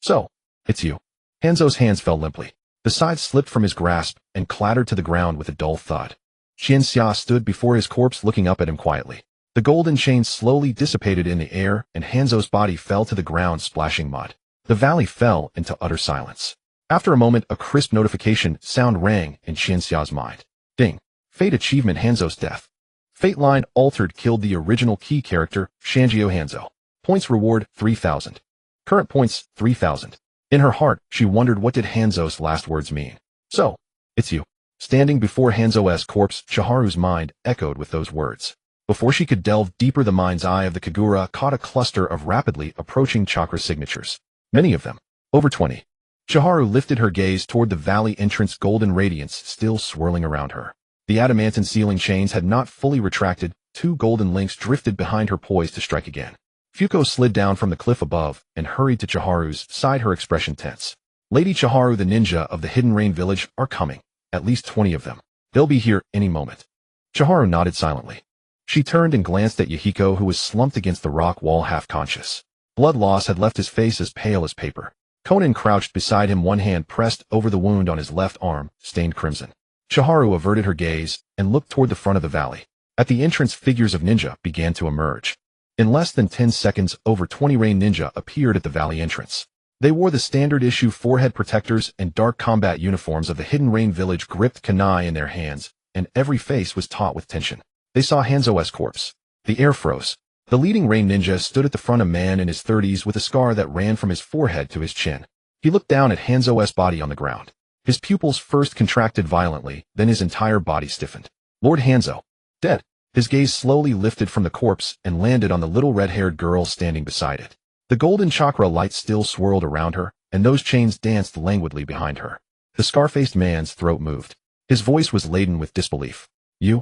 So, it's you. Hanzo's hands fell limply. The scythe slipped from his grasp and clattered to the ground with a dull thud. Qianxia stood before his corpse, looking up at him quietly. The golden chain slowly dissipated in the air, and Hanzo's body fell to the ground, splashing mud. The valley fell into utter silence. After a moment, a crisp notification sound rang in Qianxia's mind. Ding. Fate achievement, Hanzo's death. Fate line altered, killed the original key character, Shanjio Hanzo. Points reward, 3,000. Current points, 3,000. In her heart, she wondered, what did Hanzo's last words mean? So, it's you. Standing before Hanzo's corpse, Chiharu's mind echoed with those words. Before she could delve deeper, the mind's eye of the Kagura caught a cluster of rapidly approaching chakra signatures. Many of them. Over 20. Chiharu lifted her gaze toward the valley entrance, golden radiance still swirling around her. The adamantine sealing chains had not fully retracted, 2 golden links drifted behind her, poised to strike again. Fuko slid down from the cliff above and hurried to Chiharu's side, her expression tense. Lady Chiharu, the ninja of the Hidden Rain Village, are coming. At least 20 of them. They'll be here any moment. Chiharu nodded silently. She turned and glanced at Yahiko, who was slumped against the rock wall, half conscious. Blood loss had left his face as pale as paper. Konan crouched beside him, one hand pressed over the wound on his left arm, stained crimson. Chiharu averted her gaze and looked toward the front of the valley. At the entrance, figures of ninja began to emerge. In less than 10 seconds, over 20 rain ninja appeared at the valley entrance. They wore the standard issue forehead protectors and dark combat uniforms of the Hidden Rain Village, gripped kunai in their hands, and every face was taut with tension. They saw Hanzo's corpse. The air froze. The leading rain ninja stood at the front, a man in his 30s with a scar that ran from his forehead to his chin. He looked down at Hanzo's body on the ground. His pupils first contracted violently, then his entire body stiffened. Lord Hanzo. Dead. His gaze slowly lifted from the corpse and landed on the little red-haired girl standing beside it. The golden chakra light still swirled around her, and those chains danced languidly behind her. The scar-faced man's throat moved. His voice was laden with disbelief. You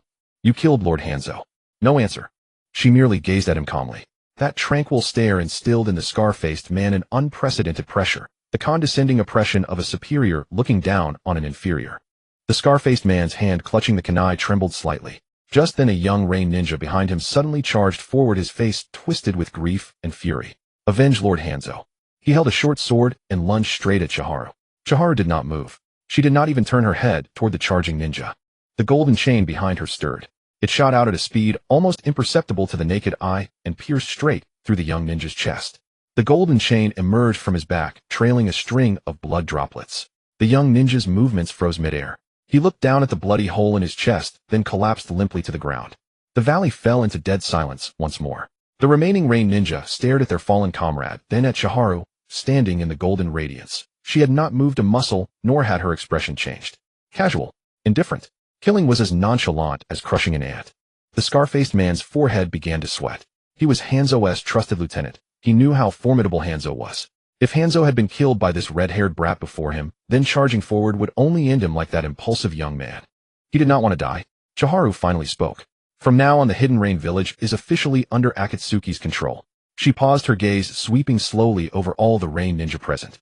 killed Lord Hanzo. No answer. She merely gazed at him calmly. That tranquil stare instilled in the scar-faced man an unprecedented pressure, the condescending oppression of a superior looking down on an inferior. The scar-faced man's hand clutching the kunai trembled slightly. Just then a young rain ninja behind him suddenly charged forward, his face twisted with grief and fury. Avenge Lord Hanzo. He held a short sword and lunged straight at Chiharu. Chiharu did not move. She did not even turn her head toward the charging ninja. The golden chain behind her stirred. It shot out at a speed almost imperceptible to the naked eye and pierced straight through the young ninja's chest. The golden chain emerged from his back, trailing a string of blood droplets. The young ninja's movements froze midair. He looked down at the bloody hole in his chest, then collapsed limply to the ground. The valley fell into dead silence once more. The remaining rain ninja stared at their fallen comrade, then at Chiharu, standing in the golden radiance. She had not moved a muscle, nor had her expression changed. Casual. Indifferent. Killing was as nonchalant as crushing an ant. The scar-faced man's forehead began to sweat. He was Hanzo's trusted lieutenant. He knew how formidable Hanzo was. If Hanzo had been killed by this red-haired brat before him, then charging forward would only end him like that impulsive young man. He did not want to die. Chiharu finally spoke. From now on, the Hidden Rain village is officially under Akatsuki's control. She paused, her gaze sweeping slowly over all the rain ninja present.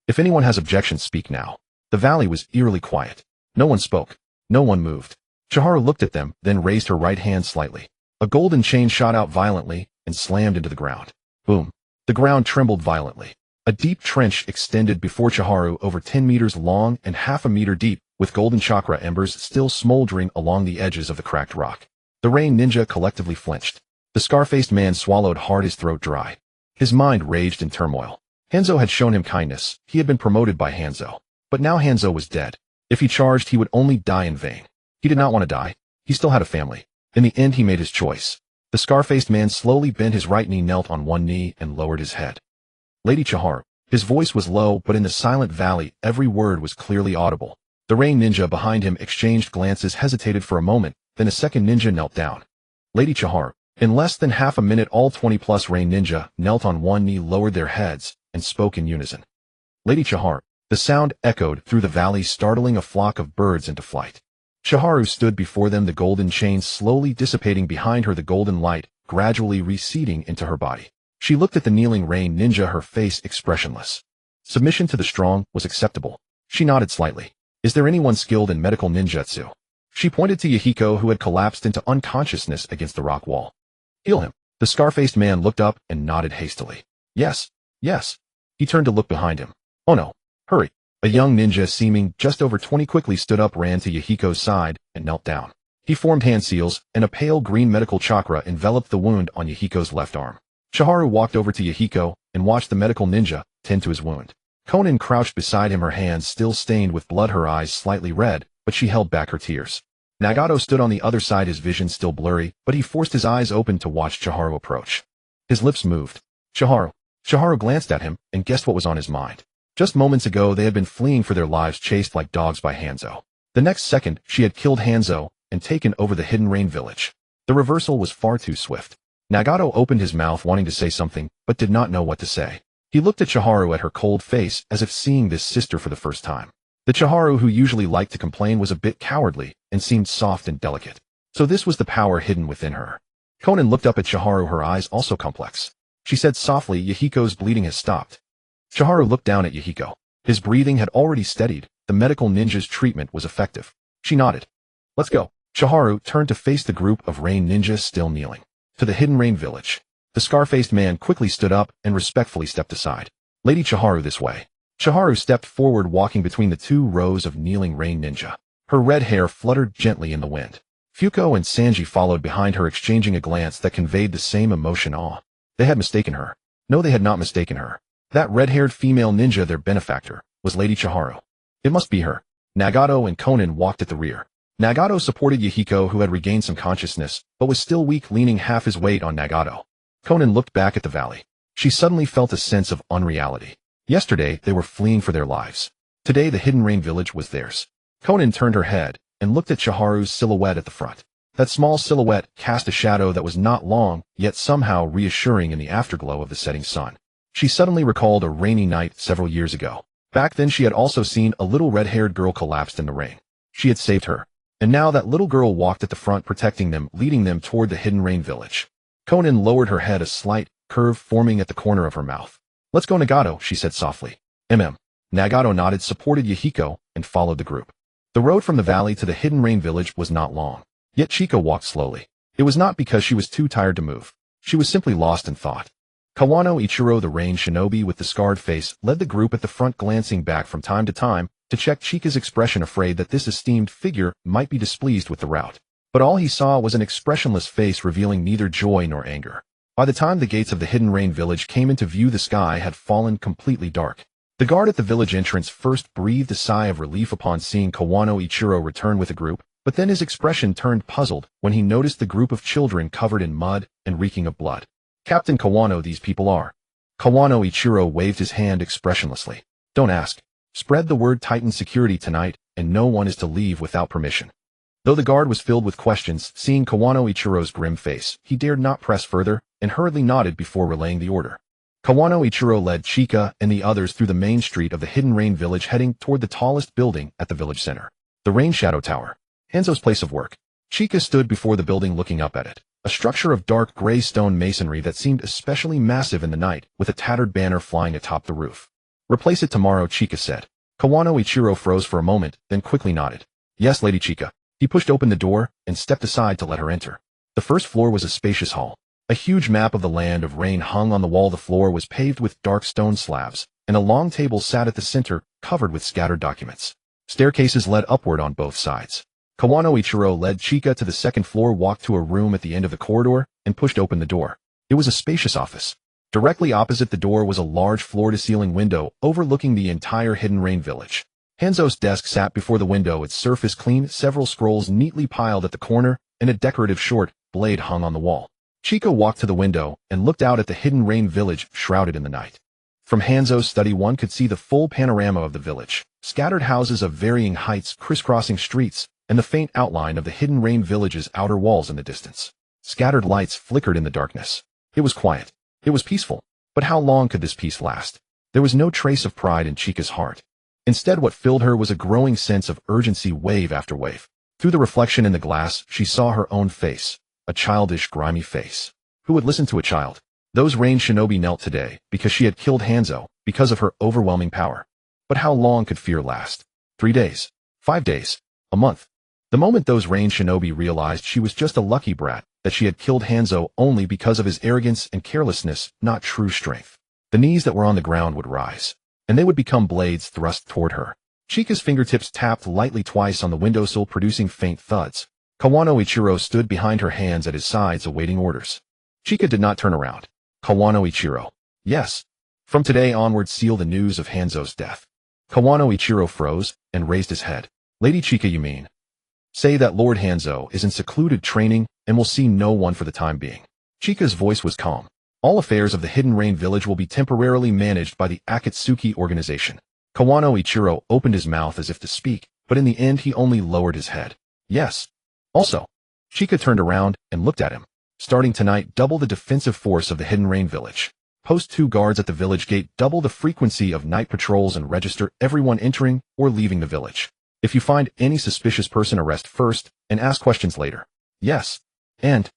If anyone has objections, speak now. The valley was eerily quiet. No one spoke. No one moved. Chiharu looked at them, then raised her right hand slightly. A golden chain shot out violently and slammed into the ground. Boom. The ground trembled violently. A deep trench extended before Chiharu, over 10 meters long and half a meter deep, with golden chakra embers still smoldering along the edges of the cracked rock. The rain ninja collectively flinched. The scar-faced man swallowed hard, his throat dry. His mind raged in turmoil. Hanzo had shown him kindness. He had been promoted by Hanzo. But now Hanzo was dead. If he charged, he would only die in vain. He did not want to die. He still had a family. In the end, he made his choice. The scar-faced man slowly bent his right knee, knelt on one knee, and lowered his head. Lady Chiharu. His voice was low, but in the silent valley, every word was clearly audible. The rain ninja behind him exchanged glances, hesitated for a moment, then a second ninja knelt down. Lady Chiharu. In less than half a minute, all 20+ rain ninja knelt on one knee, lowered their heads, and spoke in unison. Lady Chiharu. The sound echoed through the valley, startling a flock of birds into flight. Chiharu stood before them, the golden chain slowly dissipating behind her, the golden light gradually receding into her body. She looked at the kneeling rain ninja, her face expressionless. Submission to the strong was acceptable. She nodded slightly. Is there anyone skilled in medical ninjutsu? She pointed to Yahiko, who had collapsed into unconsciousness against the rock wall. Heal him. The scar-faced man looked up and nodded hastily. Yes, yes. He turned to look behind him. Oh no. Hurry. A young ninja seeming just over 20 quickly stood up, ran to Yahiko's side, and knelt down. He formed hand seals, and a pale green medical chakra enveloped the wound on Yahiko's left arm. Chiharu walked over to Yahiko and watched the medical ninja tend to his wound. Konan crouched beside him, her hands still stained with blood, her eyes slightly red, but she held back her tears. Nagato stood on the other side, his vision still blurry, but he forced his eyes open to watch Chiharu approach. His lips moved. Chiharu. Chiharu glanced at him and guessed what was on his mind. Just moments ago, they had been fleeing for their lives, chased like dogs by Hanzo. The next second, she had killed Hanzo and taken over the Hidden Rain village. The reversal was far too swift. Nagato opened his mouth, wanting to say something, but did not know what to say. He looked at Chiharu, at her cold face, as if seeing this sister for the first time. The Chiharu who usually liked to complain was a bit cowardly and seemed soft and delicate. So this was the power hidden within her. Konan looked up at Chiharu, her eyes also complex. She said softly, Yahiko's bleeding has stopped. Chiharu looked down at Yahiko. His breathing had already steadied. The medical ninja's treatment was effective. She nodded. Let's go. Chiharu turned to face the group of rain ninjas still kneeling. To the Hidden Rain village. The scar-faced man quickly stood up and respectfully stepped aside. Lady Chiharu, this way. Chiharu stepped forward, walking between the two rows of kneeling rain ninja. Her red hair fluttered gently in the wind. Fuko and Sanji followed behind her, exchanging a glance that conveyed the same emotion, awe. They had mistaken her. No, they had not mistaken her. That red-haired female ninja, their benefactor, was Lady Chiharu. It must be her. Nagato and Konan walked at the rear. Nagato supported Yahiko, who had regained some consciousness, but was still weak, leaning half his weight on Nagato. Konan looked back at the valley. She suddenly felt a sense of unreality. Yesterday, they were fleeing for their lives. Today, the Hidden Rain village was theirs. Konan turned her head and looked at Chiharu's silhouette at the front. That small silhouette cast a shadow that was not long, yet somehow reassuring in the afterglow of the setting sun. She suddenly recalled a rainy night several years ago. Back then, she had also seen a little red-haired girl collapsed in the rain. She had saved her. And now that little girl walked at the front, protecting them, leading them toward the Hidden Rain village. Konan lowered her head, a slight curve forming at the corner of her mouth. Let's go, Nagato, she said softly. Nagato nodded, supported Yahiko, and followed the group. The road from the valley to the hidden rain village was not long. Yet Chika walked slowly. It was not because she was too tired to move. She was simply lost in thought. Kawano Ichiro, the range shinobi with the scarred face, led the group at the front, glancing back from time to time to check Chika's expression, afraid that this esteemed figure might be displeased with the route. But all he saw was an expressionless face revealing neither joy nor anger. By the time the gates of the hidden rain village came into view, the sky had fallen completely dark. The guard at the village entrance first breathed a sigh of relief upon seeing Kawano Ichiro return with the group, but then his expression turned puzzled when he noticed the group of children covered in mud and reeking of blood. Captain Kawano, these people are. Kawano Ichiro waved his hand expressionlessly. Don't ask. Spread the word, Titan security tonight, and no one is to leave without permission. Though the guard was filled with questions, seeing Kawano Ichiro's grim face, he dared not press further and hurriedly nodded before relaying the order. Kawano Ichiro led Chika and the others through the main street of the hidden rain village, heading toward the tallest building at the village center, the Rain Shadow Tower, Hanzo's place of work. Chika stood before the building looking up at it, a structure of dark gray stone masonry that seemed especially massive in the night, with a tattered banner flying atop the roof. Replace it tomorrow, Chika said. Kawano Ichiro froze for a moment, then quickly nodded. Yes, Lady Chika. He pushed open the door and stepped aside to let her enter. The first floor was a spacious hall. A huge map of the land of rain hung on the wall. The floor was paved with dark stone slabs, and a long table sat at the center, covered with scattered documents. Staircases led upward on both sides. Kawano Ichiro led Chika to the second floor, walked to a room at the end of the corridor, and pushed open the door. It was a spacious office. Directly opposite the door was a large floor-to-ceiling window overlooking the entire hidden rain village. Hanzo's desk sat before the window, its surface clean, several scrolls neatly piled at the corner, and a decorative short blade hung on the wall. Chika walked to the window and looked out at the hidden rain village shrouded in the night. From Hanzo's study, one could see the full panorama of the village, scattered houses of varying heights crisscrossing streets, and the faint outline of the hidden rain village's outer walls in the distance. Scattered lights flickered in the darkness. It was quiet. It was peaceful. But how long could this peace last? There was no trace of pride in Chika's heart. Instead, what filled her was a growing sense of urgency, wave after wave. Through the reflection in the glass, she saw her own face, a childish, grimy face. Who would listen to a child? Those rain shinobi knelt today because she had killed Hanzo, because of her overwhelming power. But how long could fear last? 3 days? 5 days? A month? The moment those rain shinobi realized she was just a lucky brat, that she had killed Hanzo only because of his arrogance and carelessness, not true strength, the knees that were on the ground would rise, and they would become blades thrust toward her. Chika's fingertips tapped lightly twice on the windowsill, producing faint thuds. Kawano Ichiro stood behind her, hands at his sides, awaiting orders. Chika did not turn around. Kawano Ichiro. Yes. From today onward, seal the news of Hanzo's death. Kawano Ichiro froze and raised his head. Lady Chika, you mean? Say that Lord Hanzo is in secluded training and will see no one for the time being. Chika's voice was calm. All affairs of the Hidden Rain Village will be temporarily managed by the Akatsuki organization. Kawano Ichiro opened his mouth as if to speak, but in the end he only lowered his head. Yes. Also. Chika turned around and looked at him. Starting tonight, double the defensive force of the Hidden Rain Village. Post 2 guards at the village gate, double the frequency of night patrols, and register everyone entering or leaving the village. If you find any suspicious person, arrest first and ask questions later. Yes. And?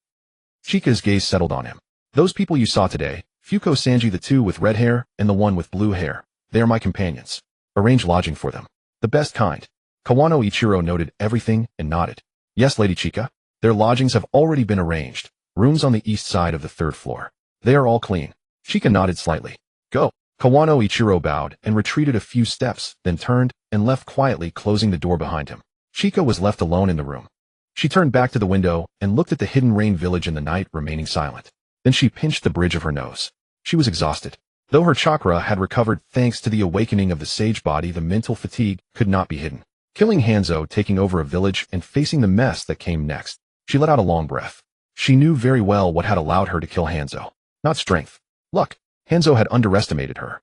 Chika's gaze settled on him. Those people you saw today, Fuko Sanji, the 2 with red hair and the 1 with blue hair, they are my companions. Arrange lodging for them. The best kind. Kawano Ichiro noted everything and nodded. Yes, Lady Chika. Their lodgings have already been arranged. Rooms on the east side of the 3rd floor. They are all clean. Chika nodded slightly. Go. Kawano Ichiro bowed and retreated a few steps, then turned and left quietly, closing the door behind him. Chika was left alone in the room. She turned back to the window and looked at the Hidden Rain Village in the night, remaining silent. Then she pinched the bridge of her nose. She was exhausted. Though her chakra had recovered thanks to the awakening of the sage body, the mental fatigue could not be hidden. Killing Hanzo, taking over a village, and facing the mess that came next. She let out a long breath. She knew very well what had allowed her to kill Hanzo. Not strength. Luck. Hanzo had underestimated her.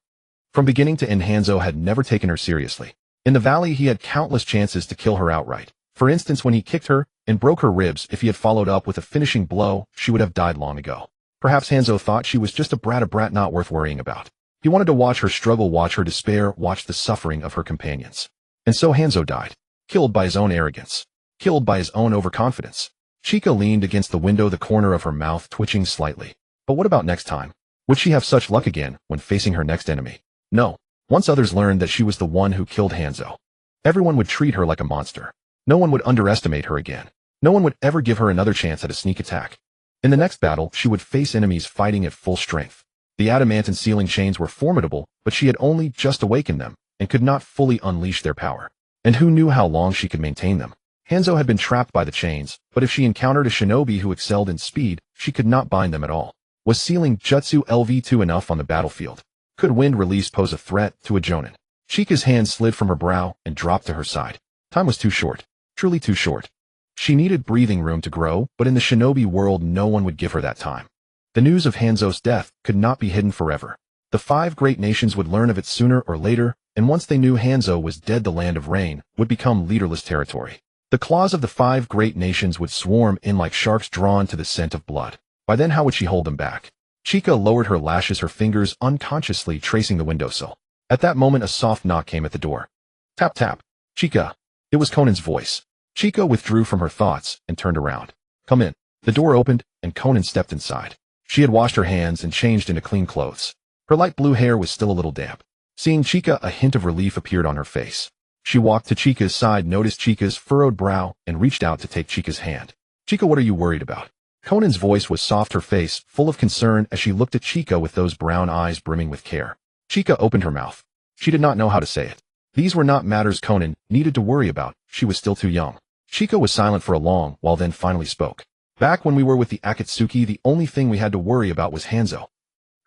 From beginning to end, Hanzo had never taken her seriously. In the valley, he had countless chances to kill her outright. For instance, when he kicked her and broke her ribs, if he had followed up with a finishing blow, she would have died long ago. Perhaps Hanzo thought she was just a brat not worth worrying about. He wanted to watch her struggle, watch her despair, watch the suffering of her companions. And so Hanzo died. Killed by his own arrogance. Killed by his own overconfidence. Chika leaned against the window, the corner of her mouth twitching slightly. But what about next time? Would she have such luck again when facing her next enemy? No. Once others learned that she was the one who killed Hanzo, everyone would treat her like a monster. No one would underestimate her again. No one would ever give her another chance at a sneak attack. In the next battle, she would face enemies fighting at full strength. The adamant sealing chains were formidable, but she had only just awakened them, and could not fully unleash their power. And who knew how long she could maintain them? Hanzo had been trapped by the chains, but if she encountered a shinobi who excelled in speed, she could not bind them at all. Was sealing Jutsu LV2 enough on the battlefield? Could wind release pose a threat to a jonin? Chika's hand slid from her brow and dropped to her side. Time was too short. Truly too short. She needed breathing room to grow, but in the shinobi world no one would give her that time. The news of Hanzo's death could not be hidden forever. The 5 great nations would learn of it sooner or later, and once they knew Hanzo was dead, the land of rain would become leaderless territory. The claws of the 5 great nations would swarm in like sharks drawn to the scent of blood. By then how would she hold them back? Chika lowered her lashes, her fingers unconsciously tracing the windowsill. At that moment a soft knock came at the door. Tap tap. Chika. It was Konan's voice. Chika withdrew from her thoughts and turned around. Come in. The door opened, and Konan stepped inside. She had washed her hands and changed into clean clothes. Her light blue hair was still a little damp. Seeing Chika, a hint of relief appeared on her face. She walked to Chika's side, noticed Chika's furrowed brow, and reached out to take Chika's hand. Chika, what are you worried about? Konan's voice was soft, her face full of concern as she looked at Chika with those brown eyes brimming with care. Chika opened her mouth. She did not know how to say it. These were not matters Konan needed to worry about. She was still too young. Chika was silent for a long while, then finally spoke. Back when we were with the Akatsuki, the only thing we had to worry about was Hanzo.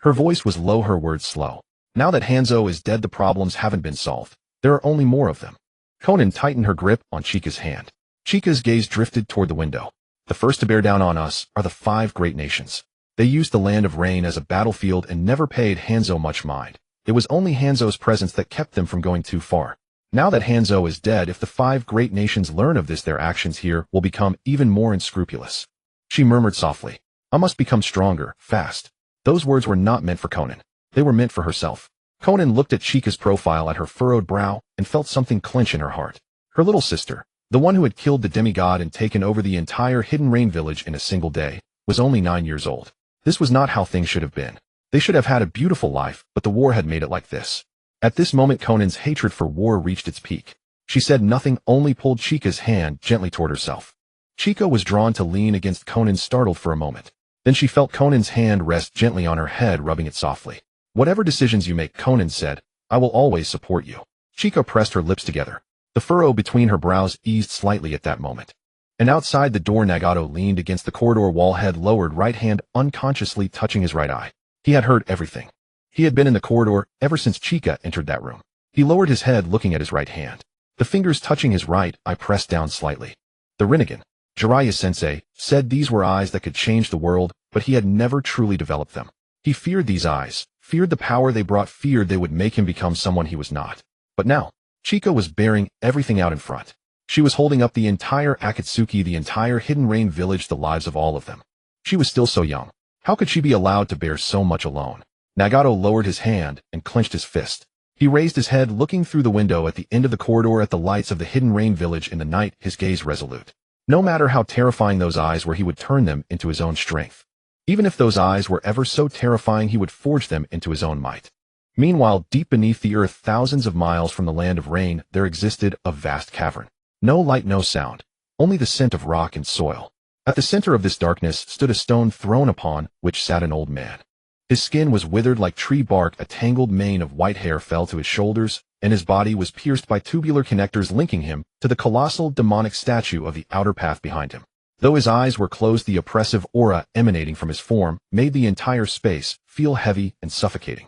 Her voice was low, her words slow. Now that Hanzo is dead, the problems haven't been solved. There are only more of them. Konan tightened her grip on Chika's hand. Chika's gaze drifted toward the window. The first to bear down on us are the 5 great nations. They used the land of rain as a battlefield and never paid Hanzo much mind. It was only Hanzo's presence that kept them from going too far. Now that Hanzo is dead, if the 5 great nations learn of this, their actions here will become even more unscrupulous. She murmured softly, I must become stronger, fast. Those words were not meant for Konan. They were meant for herself. Konan looked at Chika's profile, at her furrowed brow, and felt something clench in her heart. Her little sister, the one who had killed the demigod and taken over the entire Hidden Rain village in a single day, was only 9 years old. This was not how things should have been. They should have had a beautiful life, but the war had made it like this. At this moment Konan's hatred for war reached its peak. She said nothing, only pulled Chika's hand gently toward herself. Chika was drawn to lean against Konan, startled for a moment. Then she felt Konan's hand rest gently on her head, rubbing it softly. Whatever decisions you make, Konan said, I will always support you. Chika pressed her lips together. The furrow between her brows eased slightly at that moment. And outside the door Nagato leaned against the corridor wall, head lowered, right hand unconsciously touching his right eye. He had heard everything. He had been in the corridor ever since Chika entered that room. He lowered his head, looking at his right hand. The fingers touching his right eye pressed down slightly. The Rinnegan, Jiraiya-sensei, said these were eyes that could change the world, but he had never truly developed them. He feared these eyes, feared the power they brought, feared they would make him become someone he was not. But now, Chika was bearing everything out in front. She was holding up the entire Akatsuki, the entire Hidden Rain village, the lives of all of them. She was still so young. How could she be allowed to bear so much alone? Nagato lowered his hand and clenched his fist. He raised his head, looking through the window at the end of the corridor at the lights of the Hidden Rain village in the night, his gaze resolute. No matter how terrifying those eyes were, he would turn them into his own strength. Even if those eyes were ever so terrifying, he would forge them into his own might. Meanwhile, deep beneath the earth, thousands of miles from the land of rain, there existed a vast cavern. No light, no sound, only the scent of rock and soil. At the center of this darkness stood a stone throne upon which sat an old man. His skin was withered like tree bark, a tangled mane of white hair fell to his shoulders, and his body was pierced by tubular connectors linking him to the colossal demonic statue of the outer path behind him. Though his eyes were closed, the oppressive aura emanating from his form made the entire space feel heavy and suffocating.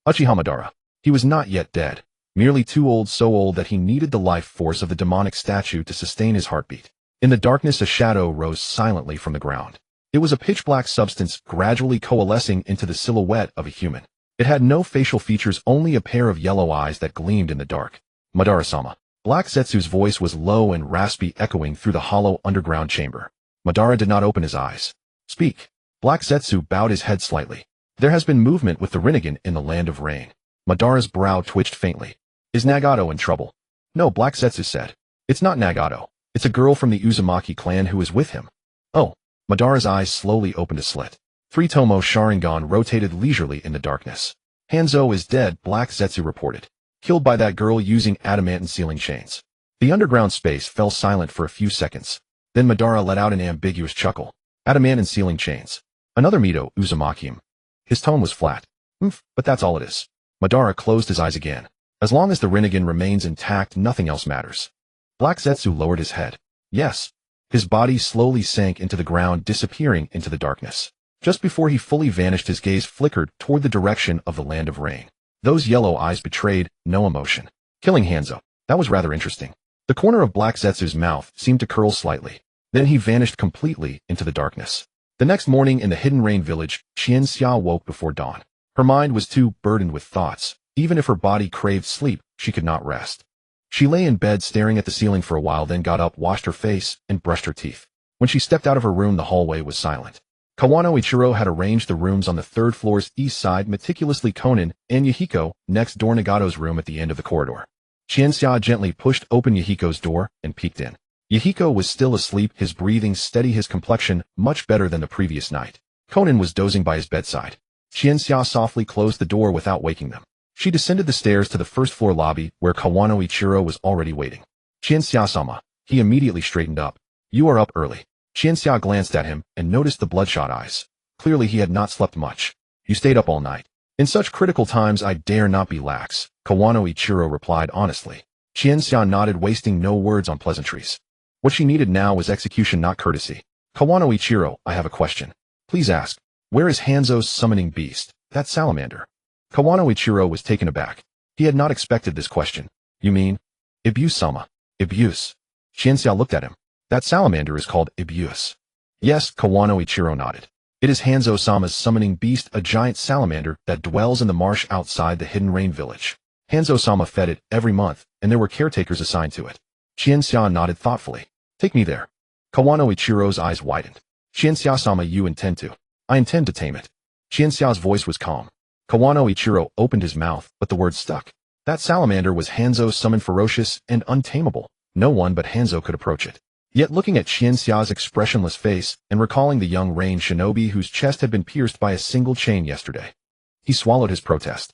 Uchiha Madara. He was not yet dead, merely too old, so old that he needed the life force of the demonic statue to sustain his heartbeat. In the darkness, a shadow rose silently from the ground. It was a pitch-black substance gradually coalescing into the silhouette of a human. It had no facial features, only a pair of yellow eyes that gleamed in the dark. Madara-sama. Black Zetsu's voice was low and raspy, echoing through the hollow underground chamber. Madara did not open his eyes. Speak. Black Zetsu bowed his head slightly. There has been movement with the Rinnegan in the land of rain. Madara's brow twitched faintly. Is Nagato in trouble? No, Black Zetsu said. It's not Nagato. It's a girl from the Uzumaki clan who is with him. Oh. Madara's eyes slowly opened a slit. 3 Tomo Sharingan rotated leisurely in the darkness. Hanzo is dead, Black Zetsu reported. Killed by that girl using adamantine sealing chains. The underground space fell silent for a few seconds. Then Madara let out an ambiguous chuckle. Adamantine sealing chains. Another Mito Uzumaki. His tone was flat. But that's all it is. Madara closed his eyes again. As long as the Rinnegan remains intact, nothing else matters. Black Zetsu lowered his head. Yes. His body slowly sank into the ground, disappearing into the darkness. Just before he fully vanished, his gaze flickered toward the direction of the land of rain. Those yellow eyes betrayed no emotion. Killing Hanzo. That was rather interesting. The corner of Black Zetsu's mouth seemed to curl slightly. Then he vanished completely into the darkness. The next morning in the Hidden Rain village, Qianxia woke before dawn. Her mind was too burdened with thoughts. Even if her body craved sleep, she could not rest. She lay in bed staring at the ceiling for a while, then got up, washed her face, and brushed her teeth. When she stepped out of her room, the hallway was silent. Kawano Ichiro had arranged the rooms on the third floor's east side meticulously. Konan and Yahiko next door, Nagato's room at the end of the corridor. Qianxia gently pushed open Yahiko's door and peeked in. Yahiko was still asleep, his breathing steady, his complexion much better than the previous night. Konan was dozing by his bedside. Qianxia softly closed the door without waking them. She descended the stairs to the first-floor lobby, where Kawano Ichiro was already waiting. Qianxia-sama. He immediately straightened up. You are up early. Qianxia glanced at him and noticed the bloodshot eyes. Clearly he had not slept much. You stayed up all night. In such critical times I dare not be lax, Kawano Ichiro replied honestly. Qianxia nodded, wasting no words on pleasantries. What she needed now was execution, not courtesy. Kawano Ichiro, I have a question. Please ask. Where is Hanzo's summoning beast, that salamander? Kawano Ichiro was taken aback. He had not expected this question. You mean? Ibuse-sama. Ibuse. Qianxia looked at him. That salamander is called Ibuse. Yes, Kawano Ichiro nodded. It is Hanzo-sama's summoning beast, a giant salamander that dwells in the marsh outside the Hidden Rain village. Hanzo-sama fed it every month, and there were caretakers assigned to it. Qianxia nodded thoughtfully. Take me there. Kawano Ichiro's eyes widened. Qianxia-sama, you intend to? I intend to tame it. Qianxia's voice was calm. Kawano Ichiro opened his mouth, but the words stuck. That salamander was Hanzo's summon, ferocious and untamable. No one but Hanzo could approach it. Yet looking at Qianxia's expressionless face and recalling the young rain shinobi whose chest had been pierced by a single chain yesterday, he swallowed his protest.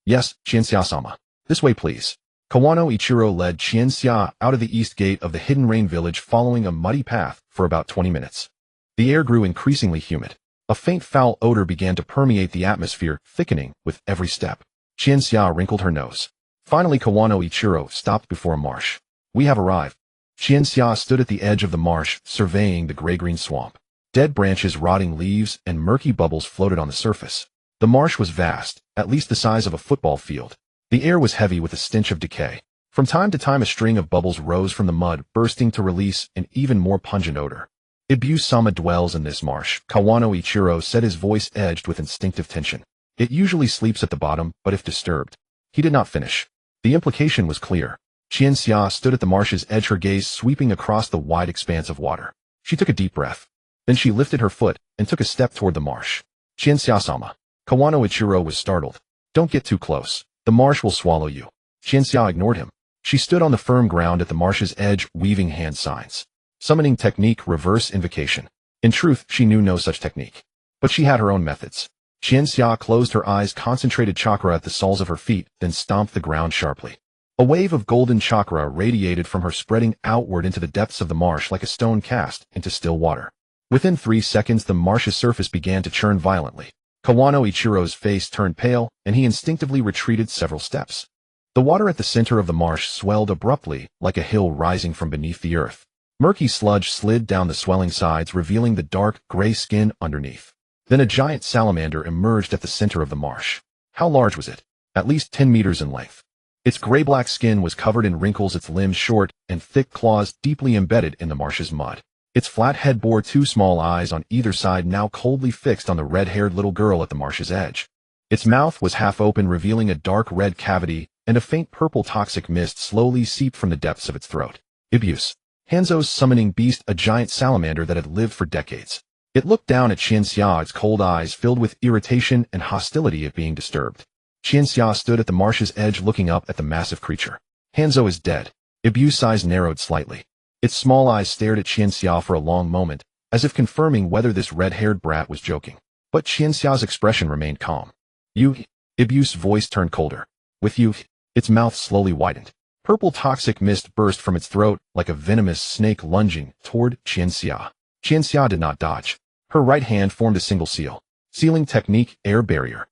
Yes, Qianxia-sama. This way, please. Kawano Ichiro led Qianxia out of the east gate of the Hidden Rain village, following a muddy path for about 20 minutes. The air grew increasingly humid. A faint foul odor began to permeate the atmosphere, thickening with every step. Qianxia wrinkled her nose. Finally, Kawano Ichiro stopped before a marsh. We have arrived. Qianxia stood at the edge of the marsh, surveying the gray-green swamp. Dead branches, rotting leaves, and murky bubbles floated on the surface. The marsh was vast, at least the size of a football field. The air was heavy with a stench of decay. From time to time, a string of bubbles rose from the mud, bursting to release an even more pungent odor. Ibuse-sama dwells in this marsh, Kawano Ichiro said, his voice edged with instinctive tension. It usually sleeps at the bottom, but if disturbed. He did not finish. The implication was clear. Qianxia stood at the marsh's edge, her gaze sweeping across the wide expanse of water. She took a deep breath. Then she lifted her foot and took a step toward the marsh. Qianxia-sama. Kawano Ichiro was startled. Don't get too close. The marsh will swallow you. Qianxia ignored him. She stood on the firm ground at the marsh's edge, weaving hand signs. Summoning technique, reverse invocation. In truth, she knew no such technique. But she had her own methods. Qianxia closed her eyes, concentrated chakra at the soles of her feet, then stomped the ground sharply. A wave of golden chakra radiated from her, spreading outward into the depths of the marsh like a stone cast into still water. Within 3 seconds, the marsh's surface began to churn violently. Kawano Ichiro's face turned pale, and he instinctively retreated several steps. The water at the center of the marsh swelled abruptly, like a hill rising from beneath the earth. Murky sludge slid down the swelling sides, revealing the dark, gray skin underneath. Then a giant salamander emerged at the center of the marsh. How large was it? At least 10 meters in length. Its gray-black skin was covered in wrinkles, its limbs short, and thick claws deeply embedded in the marsh's mud. Its flat head bore 2 small eyes on either side, now coldly fixed on the red-haired little girl at the marsh's edge. Its mouth was half open, revealing a dark red cavity, and a faint purple toxic mist slowly seeped from the depths of its throat. Ibuse. Hanzo's summoning beast, a giant salamander that had lived for decades. It looked down at Qianxia, its cold eyes filled with irritation and hostility at being disturbed. Qianxia stood at the marsh's edge, looking up at the massive creature. Hanzo is dead. Ibuse's eyes narrowed slightly. Its small eyes stared at Qianxia for a long moment, as if confirming whether this red-haired brat was joking. But Qianxia's expression remained calm. You? Ibuse's voice turned colder. With you? Its mouth slowly widened. Purple toxic mist burst from its throat like a venomous snake lunging toward Qianxia. Qianxia did not dodge. Her right hand formed a single seal. Sealing technique, air barrier.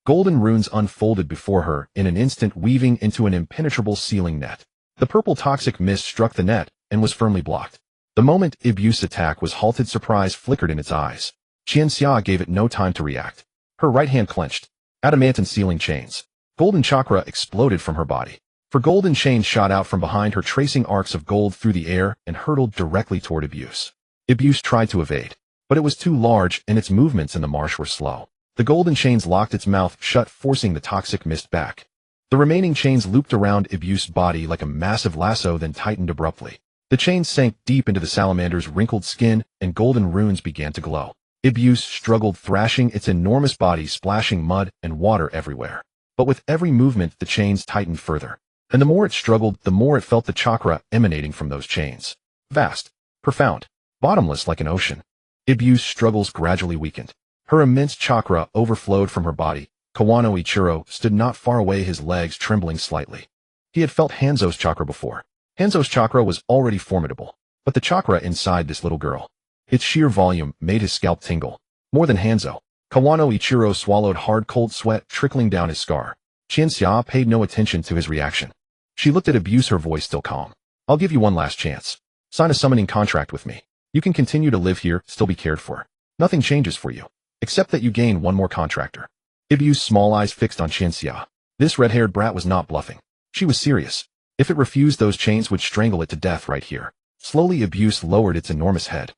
Golden runes unfolded before her in an instant, weaving into an impenetrable sealing net. The purple toxic mist struck the net and was firmly blocked. The moment Ibu's attack was halted, surprise flickered in its eyes. Qianxia gave it no time to react. Her right hand clenched. Adamantine sealing chains. Golden chakra exploded from her body. For golden chains shot out from behind her, tracing arcs of gold through the air and hurtled directly toward Ibu. Ibu tried to evade, but it was too large and its movements in the marsh were slow. The golden chains locked its mouth shut, forcing the toxic mist back. The remaining chains looped around Ibu's body like a massive lasso, then tightened abruptly. The chains sank deep into the salamander's wrinkled skin, and golden runes began to glow. Ibu struggled, thrashing its enormous body, splashing mud and water everywhere. But with every movement, the chains tightened further. And the more it struggled, the more it felt the chakra emanating from those chains. Vast, profound, bottomless like an ocean. Ibu's struggles gradually weakened. Her immense chakra overflowed from her body. Kawano Ichiro stood not far away, his legs trembling slightly. He had felt Hanzo's chakra before. Hanzo's chakra was already formidable, but the chakra inside this little girl, its sheer volume made his scalp tingle. More than Hanzo. Kawano Ichiro swallowed hard, cold sweat trickling down his scar. Qianxia paid no attention to his reaction. She looked at Ibu, her voice still calm. I'll give you one last chance. Sign a summoning contract with me. You can continue to live here, still be cared for. Nothing changes for you, except that you gain one more contractor. Ibu's small eyes fixed on Qianxia. This red-haired brat was not bluffing. She was serious. If it refused, those chains would strangle it to death right here. Slowly Ibu lowered its enormous head.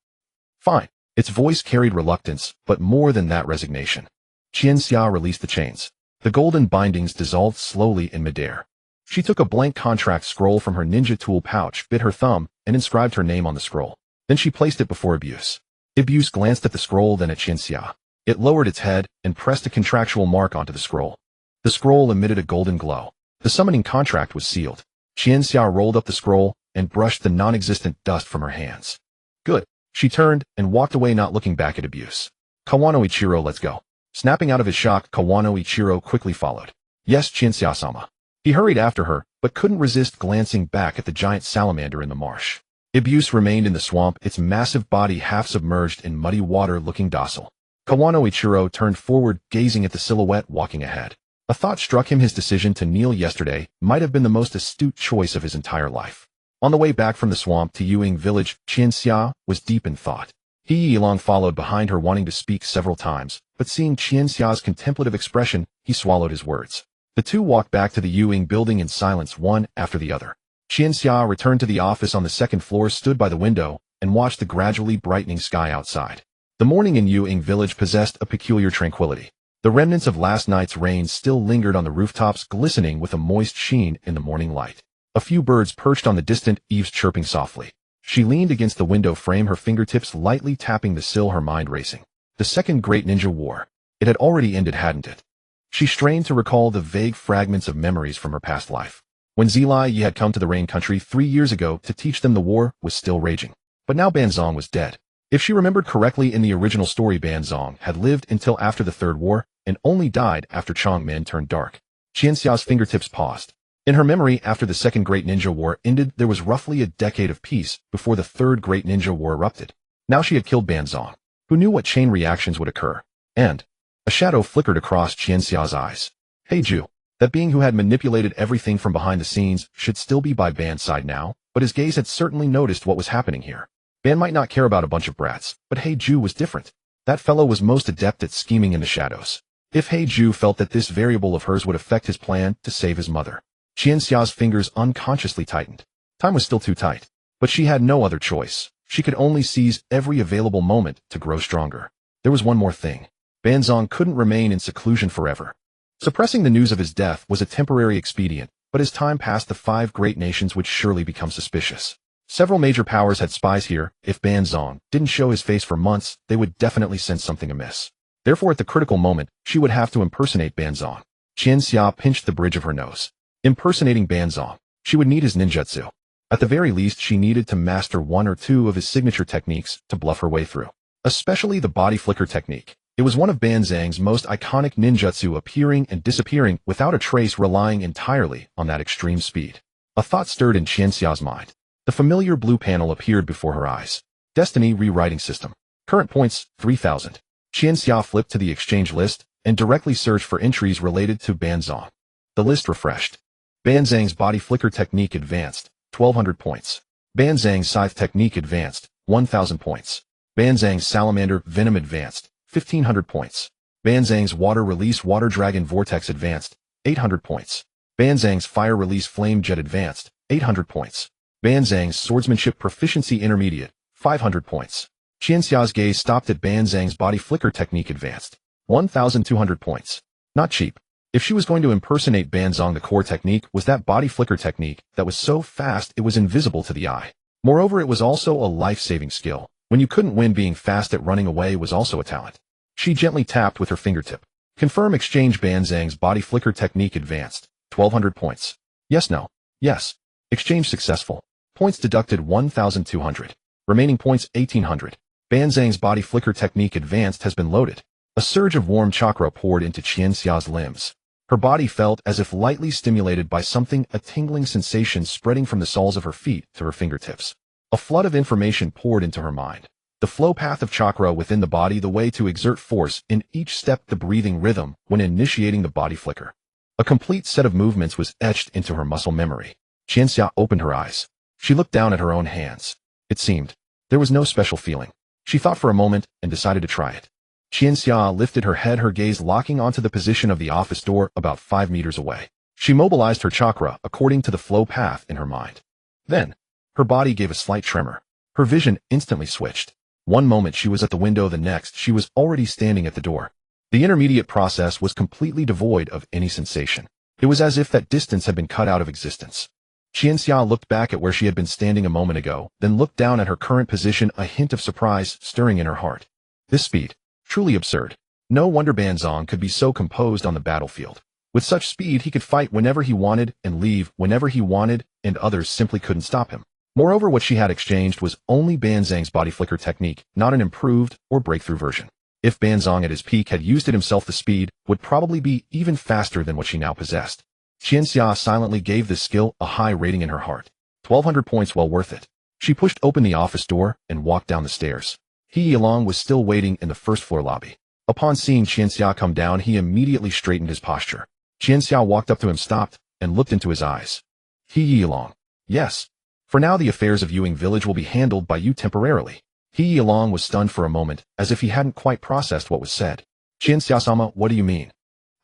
Fine. Its voice carried reluctance, but more than that, resignation. Qianxia released the chains. The golden bindings dissolved slowly in midair. She took a blank contract scroll from her ninja tool pouch, bit her thumb, and inscribed her name on the scroll. Then she placed it before Ibu. Ibu glanced at the scroll, then at Qianxia. It lowered its head and pressed a contractual mark onto the scroll. The scroll emitted a golden glow. The summoning contract was sealed. Qianxia rolled up the scroll and brushed the non-existent dust from her hands. Good. She turned and walked away, not looking back at Ibu. Kawano Ichiro, let's go. Snapping out of his shock, Kawano Ichiro quickly followed. Yes, Qianxia-sama. He hurried after her, but couldn't resist glancing back at the giant salamander in the marsh. Ibu remained in the swamp, its massive body half submerged in muddy water, looking docile. Kawano Ichiro turned forward, gazing at the silhouette walking ahead. A thought struck him. His decision to kneel yesterday might have been the most astute choice of his entire life. On the way back from the swamp to Yuing village, Qianxia was deep in thought. He Yilong followed behind her, wanting to speak several times, but seeing Qianxia's contemplative expression, he swallowed his words. The two walked back to the Yuing building in silence, one after the other. Qianxia returned to the office on the second floor, stood by the window, and watched the gradually brightening sky outside. The morning in Yuing village possessed a peculiar tranquility. The remnants of last night's rain still lingered on the rooftops, glistening with a moist sheen in the morning light. A few birds perched on the distant eaves, chirping softly. She leaned against the window frame, her fingertips lightly tapping the sill, her mind racing. The second great ninja war. It had already ended, hadn't it? She strained to recall the vague fragments of memories from her past life. When Zilai Yi had come to the Rain Country 3 years ago to teach them, the war was still raging. But now Banzong was dead. If she remembered correctly, in the original story, Banzong had lived until after the Third War and only died after Chongmen turned dark. Qianxia's fingertips paused. In her memory, after the Second Great Ninja War ended, there was roughly a decade of peace before the Third Great Ninja War erupted. Now she had killed Banzong. Who knew what chain reactions would occur? And a shadow flickered across Qianxia's eyes. Heiju, that being who had manipulated everything from behind the scenes, should still be by Ban's side now, but his gaze had certainly noticed what was happening here. Ban might not care about a bunch of brats, but Heiju was different. That fellow was most adept at scheming in the shadows. If Heiju felt that this variable of hers would affect his plan to save his mother, Qianxia's fingers unconsciously tightened. Time was still too tight, but she had no other choice. She could only seize every available moment to grow stronger. There was one more thing. Banzong couldn't remain in seclusion forever. Suppressing the news of his death was a temporary expedient, but as time passed, the 5 great nations would surely become suspicious. Several major powers had spies here. If Banzong didn't show his face for months, they would definitely sense something amiss. Therefore, at the critical moment, she would have to impersonate Banzong. Qianxia pinched the bridge of her nose. Impersonating Banzong, she would need his ninjutsu. At the very least, she needed to master 1 or 2 of his signature techniques to bluff her way through. Especially the body flicker technique. It was one of Banzang's most iconic ninjutsu, appearing and disappearing without a trace, relying entirely on that extreme speed. A thought stirred in Qianxia's mind. The familiar blue panel appeared before her eyes. Destiny rewriting system. Current points, 3,000. Qianxia flipped to the exchange list and directly searched for entries related to Banzang. The list refreshed. Banzang's body flicker technique advanced, 1,200 points. Banzang's scythe technique advanced, 1,000 points. Banzang's salamander venom advanced, 1,500 points. Banzang's water release water dragon vortex advanced, 800 points. Banzang's fire release flame jet advanced, 800 points. Banzang's swordsmanship proficiency intermediate, 500 points. Qianxia's gaze stopped at Banzang's body flicker technique advanced, 1,200 points. Not cheap. If she was going to impersonate Banzang, the core technique was that body flicker technique that was so fast it was invisible to the eye. Moreover, it was also a life-saving skill. When you couldn't win, being fast at running away was also a talent. She gently tapped with her fingertip. Confirm exchange. Banzang's body flicker technique advanced, 1,200 points. Yes, no. Yes. Exchange successful. Points deducted 1,200. Remaining points 1,800. Banzang's body flicker technique advanced has been loaded. A surge of warm chakra poured into Qianxia's limbs. Her body felt as if lightly stimulated by something, a tingling sensation spreading from the soles of her feet to her fingertips. A flood of information poured into her mind. The flow path of chakra within the body, the way to exert force in each step, the breathing rhythm when initiating the body flicker. A complete set of movements was etched into her muscle memory. Qianxia opened her eyes. She looked down at her own hands. It seemed there was no special feeling. She thought for a moment and decided to try it. Qianxia lifted her head, her gaze locking onto the position of the office door about 5 meters away. She mobilized her chakra according to the flow path in her mind. Then, her body gave a slight tremor. Her vision instantly switched. One moment she was at the window, the next she was already standing at the door. The intermediate process was completely devoid of any sensation. It was as if that distance had been cut out of existence. Qianxia looked back at where she had been standing a moment ago, then looked down at her current position, a hint of surprise stirring in her heart. This speed. Truly absurd. No wonder Banzang could be so composed on the battlefield. With such speed, he could fight whenever he wanted and leave whenever he wanted, and others simply couldn't stop him. Moreover, what she had exchanged was only Banzang's body flicker technique, not an improved or breakthrough version. If Banzang at his peak had used it himself, the speed would probably be even faster than what she now possessed. Qianxia silently gave this skill a high rating in her heart. 1,200 points, well worth it. She pushed open the office door and walked down the stairs. He Yilong was still waiting in the first-floor lobby. Upon seeing Qianxia come down, he immediately straightened his posture. Qianxia walked up to him, stopped, and looked into his eyes. He Yilong. Yes. For now, the affairs of Yuing Village will be handled by you temporarily. He Yilong was stunned for a moment, as if he hadn't quite processed what was said. Qianxia-sama, what do you mean?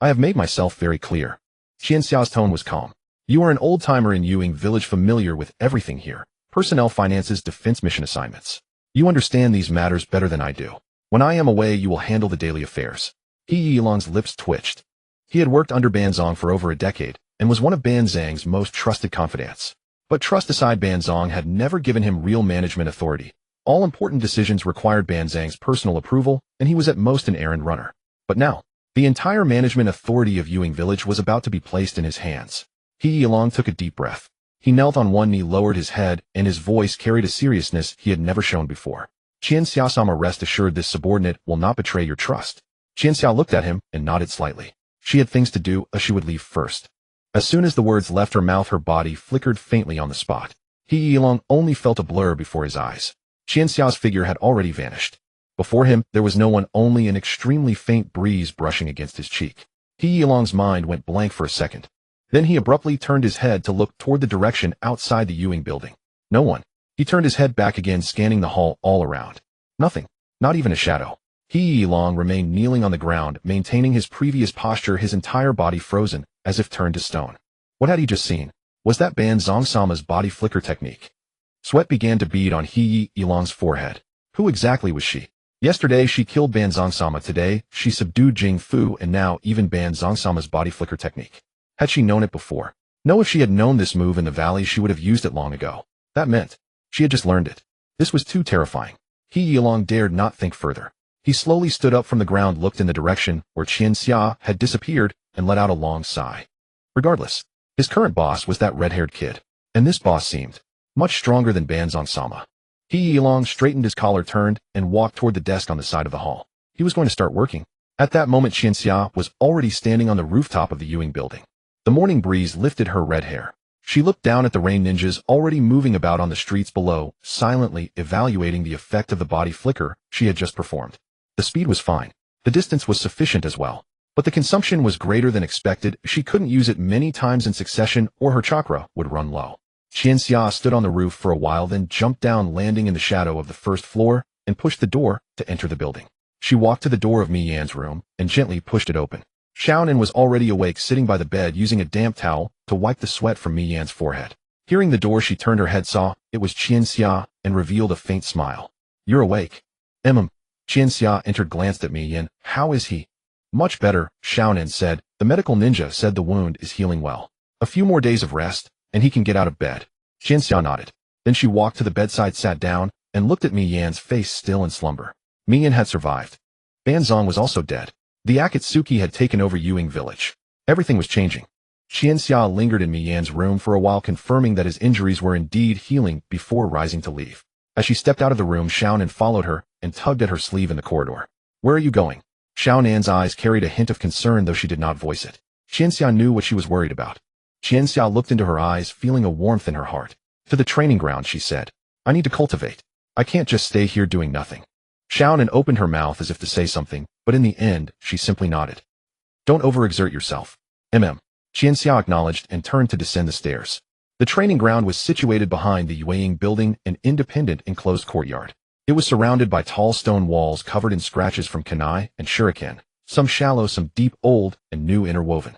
I have made myself very clear. Qianxia's tone was calm. You are an old-timer in Yuing Village, familiar with everything here. Personnel, finances, defense mission assignments. You understand these matters better than I do. When I am away, you will handle the daily affairs. He Yilong's lips twitched. He had worked under Banzang for over a decade, and was one of Banzang's most trusted confidants. But trust aside, Banzang had never given him real management authority. All important decisions required Banzang's personal approval, and he was at most an errand runner. But now, the entire management authority of Yuing Village was about to be placed in his hands. He Yilong took a deep breath. He knelt on one knee, lowered his head, and his voice carried a seriousness he had never shown before. Qianxia-sama, rest assured this subordinate will not betray your trust. Qianxia looked at him and nodded slightly. She had things to do, she would leave first. As soon as the words left her mouth, her body flickered faintly on the spot. He Yilong only felt a blur before his eyes. Qianxia's figure had already vanished. Before him, there was no one, only an extremely faint breeze brushing against his cheek. He Yilong's mind went blank for a second. Then he abruptly turned his head to look toward the direction outside the Yuing building. No one. He turned his head back again, scanning the hall all around. Nothing. Not even a shadow. He Yilong remained kneeling on the ground, maintaining his previous posture, his entire body frozen, as if turned to stone. What had he just seen? Was that Banzang-sama's body flicker technique? Sweat began to bead on He Yilong's forehead. Who exactly was she? Yesterday she killed Banzang-sama, today she subdued Jing Fu, and now even Banzang-sama's body flicker technique. Had she known it before? No, if she had known this move in the valley, she would have used it long ago. That meant she had just learned it. This was too terrifying. He Yilong dared not think further. He slowly stood up from the ground, looked in the direction where Qianxia had disappeared, and let out a long sigh. Regardless, his current boss was that red-haired kid, and this boss seemed much stronger than Banzang-sama. He Yilong straightened his collar, turned, and walked toward the desk on the side of the hall. He was going to start working. At that moment, Qianxia was already standing on the rooftop of the Ewing building. The morning breeze lifted her red hair. She looked down at the rain ninjas already moving about on the streets below, silently evaluating the effect of the body flicker she had just performed. The speed was fine. The distance was sufficient as well. But the consumption was greater than expected. She couldn't use it many times in succession or her chakra would run low. Qianxia stood on the roof for a while, then jumped down, landing in the shadow of the first floor, and pushed the door to enter the building. She walked to the door of Mi Yan's room and gently pushed it open. Xiaonan was already awake, sitting by the bed using a damp towel to wipe the sweat from Mi Yan's forehead. Hearing the door, she turned her head, saw it was Qianxia, and revealed a faint smile. "You're awake." Qianxia entered, glanced at Mi Yan. "How is he?" "Much better," Xiaonan said. "The medical ninja said the wound is healing well. A few more days of rest, and he can get out of bed." Qianxia nodded. Then she walked to the bedside, sat down, and looked at Mi Yan's face, still in slumber. Mi Yan had survived. Banzong was also dead. The Akatsuki had taken over Ewing village. Everything was changing. Qianxia lingered in Mi Yan's room for a while, confirming that his injuries were indeed healing before rising to leave. As she stepped out of the room, Xiaonan followed her and tugged at her sleeve in the corridor. "Where are you going?" Xiaonan's eyes carried a hint of concern, though she did not voice it. Qianxia knew what she was worried about. Qianxia looked into her eyes, feeling a warmth in her heart. "To the training ground," she said. "I need to cultivate. I can't just stay here doing nothing." Xiaonan opened her mouth as if to say something, but in the end, she simply nodded. "Don't overexert yourself." Qianxia acknowledged and turned to descend the stairs. The training ground was situated behind the Yueying building, an independent enclosed courtyard. It was surrounded by tall stone walls covered in scratches from kunai and shuriken, some shallow, some deep, old and new interwoven.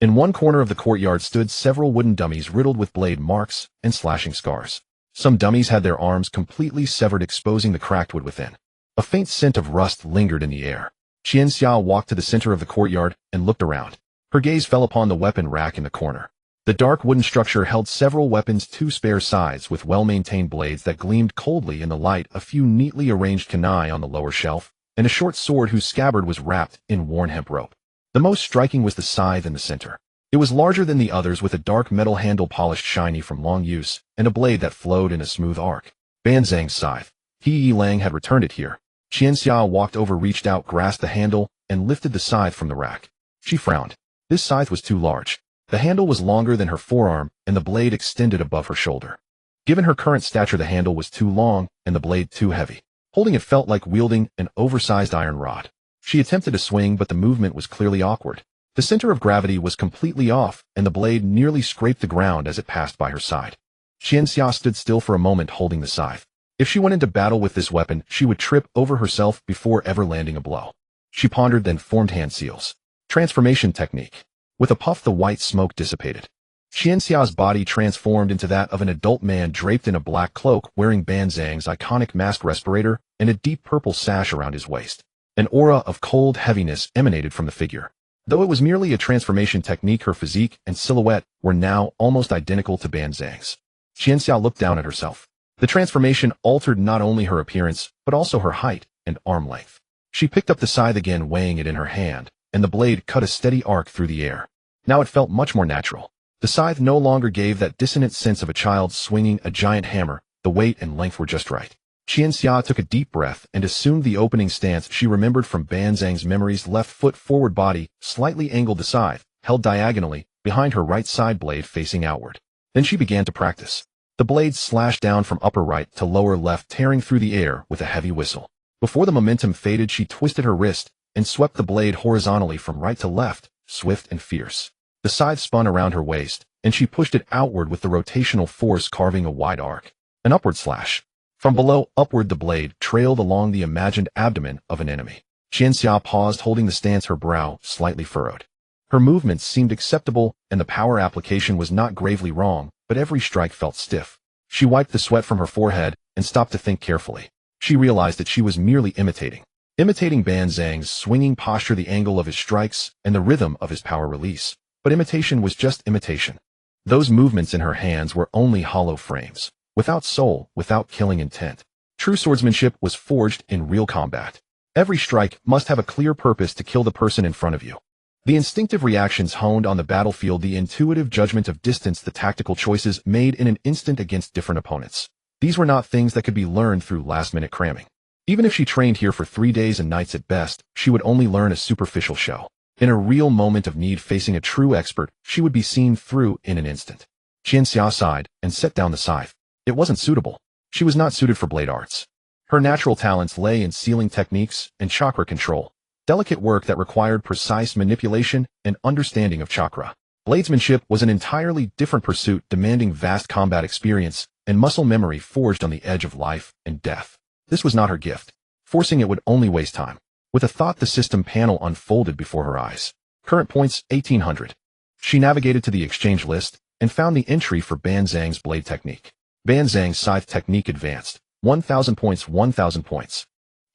In one corner of the courtyard stood several wooden dummies riddled with blade marks and slashing scars. Some dummies had their arms completely severed, exposing the cracked wood within. A faint scent of rust lingered in the air. Qianxia walked to the center of the courtyard and looked around. Her gaze fell upon the weapon rack in the corner. The dark wooden structure held several weapons, two spare sides with well-maintained blades that gleamed coldly in the light, a few neatly arranged kunai on the lower shelf, and a short sword whose scabbard was wrapped in worn hemp rope. The most striking was the scythe in the center. It was larger than the others, with a dark metal handle polished shiny from long use, and a blade that flowed in a smooth arc. Banzang's scythe. He Lang had returned it here. Qianxia walked over, reached out, grasped the handle, and lifted the scythe from the rack. She frowned. This scythe was too large. The handle was longer than her forearm, and the blade extended above her shoulder. Given her current stature, the handle was too long, and the blade too heavy. Holding it felt like wielding an oversized iron rod. She attempted to swing, but the movement was clearly awkward. The center of gravity was completely off, and the blade nearly scraped the ground as it passed by her side. Qianxia stood still for a moment, holding the scythe. If she went into battle with this weapon, she would trip over herself before ever landing a blow. She pondered, then formed hand seals. Transformation technique. With a puff, the white smoke dissipated. Qianxia's body transformed into that of an adult man draped in a black cloak, wearing Banzang's iconic mask respirator and a deep purple sash around his waist. An aura of cold heaviness emanated from the figure. Though it was merely a transformation technique, her physique and silhouette were now almost identical to Banzang's. Qianxia looked down at herself. The transformation altered not only her appearance, but also her height and arm length. She picked up the scythe again, weighing it in her hand, and the blade cut a steady arc through the air. Now it felt much more natural. The scythe no longer gave that dissonant sense of a child swinging a giant hammer. The weight and length were just right. Qianxia took a deep breath and assumed the opening stance she remembered from Banzang's memories. Left foot forward, body slightly angled, the scythe held diagonally behind her right side, blade facing outward. Then she began to practice. The blade slashed down from upper right to lower left, tearing through the air with a heavy whistle. Before the momentum faded, she twisted her wrist and swept the blade horizontally from right to left, swift and fierce. The scythe spun around her waist, and she pushed it outward with the rotational force, carving a wide arc. An upward slash. From below upward, the blade trailed along the imagined abdomen of an enemy. Qianxia paused, holding the stance, her brow slightly furrowed. Her movements seemed acceptable, and the power application was not gravely wrong, but every strike felt stiff. She wiped the sweat from her forehead and stopped to think carefully. She realized that she was merely imitating Banzang's swinging posture, the angle of his strikes, and the rhythm of his power release. But imitation was just imitation. Those movements in her hands were only hollow frames, without soul, without killing intent. True swordsmanship was forged in real combat. Every strike must have a clear purpose to kill the person in front of you. The instinctive reactions honed on the battlefield, the intuitive judgment of distance, the tactical choices made in an instant against different opponents. These were not things that could be learned through last-minute cramming. Even if she trained here for 3 days and nights at best, she would only learn a superficial show. In a real moment of need facing a true expert, she would be seen through in an instant. Qianxia sighed and set down the scythe. It wasn't suitable. She was not suited for blade arts. Her natural talents lay in sealing techniques and chakra control, delicate work that required precise manipulation and understanding of chakra. Bladesmanship was an entirely different pursuit demanding vast combat experience and muscle memory forged on the edge of life and death. This was not her gift. Forcing it would only waste time. With a thought, the system panel unfolded before her eyes. Current points, 1800. She navigated to the exchange list and found the entry for Ban Zhang's blade technique. Ban Zhang's scythe technique advanced. 1,000 points, 1,000 points.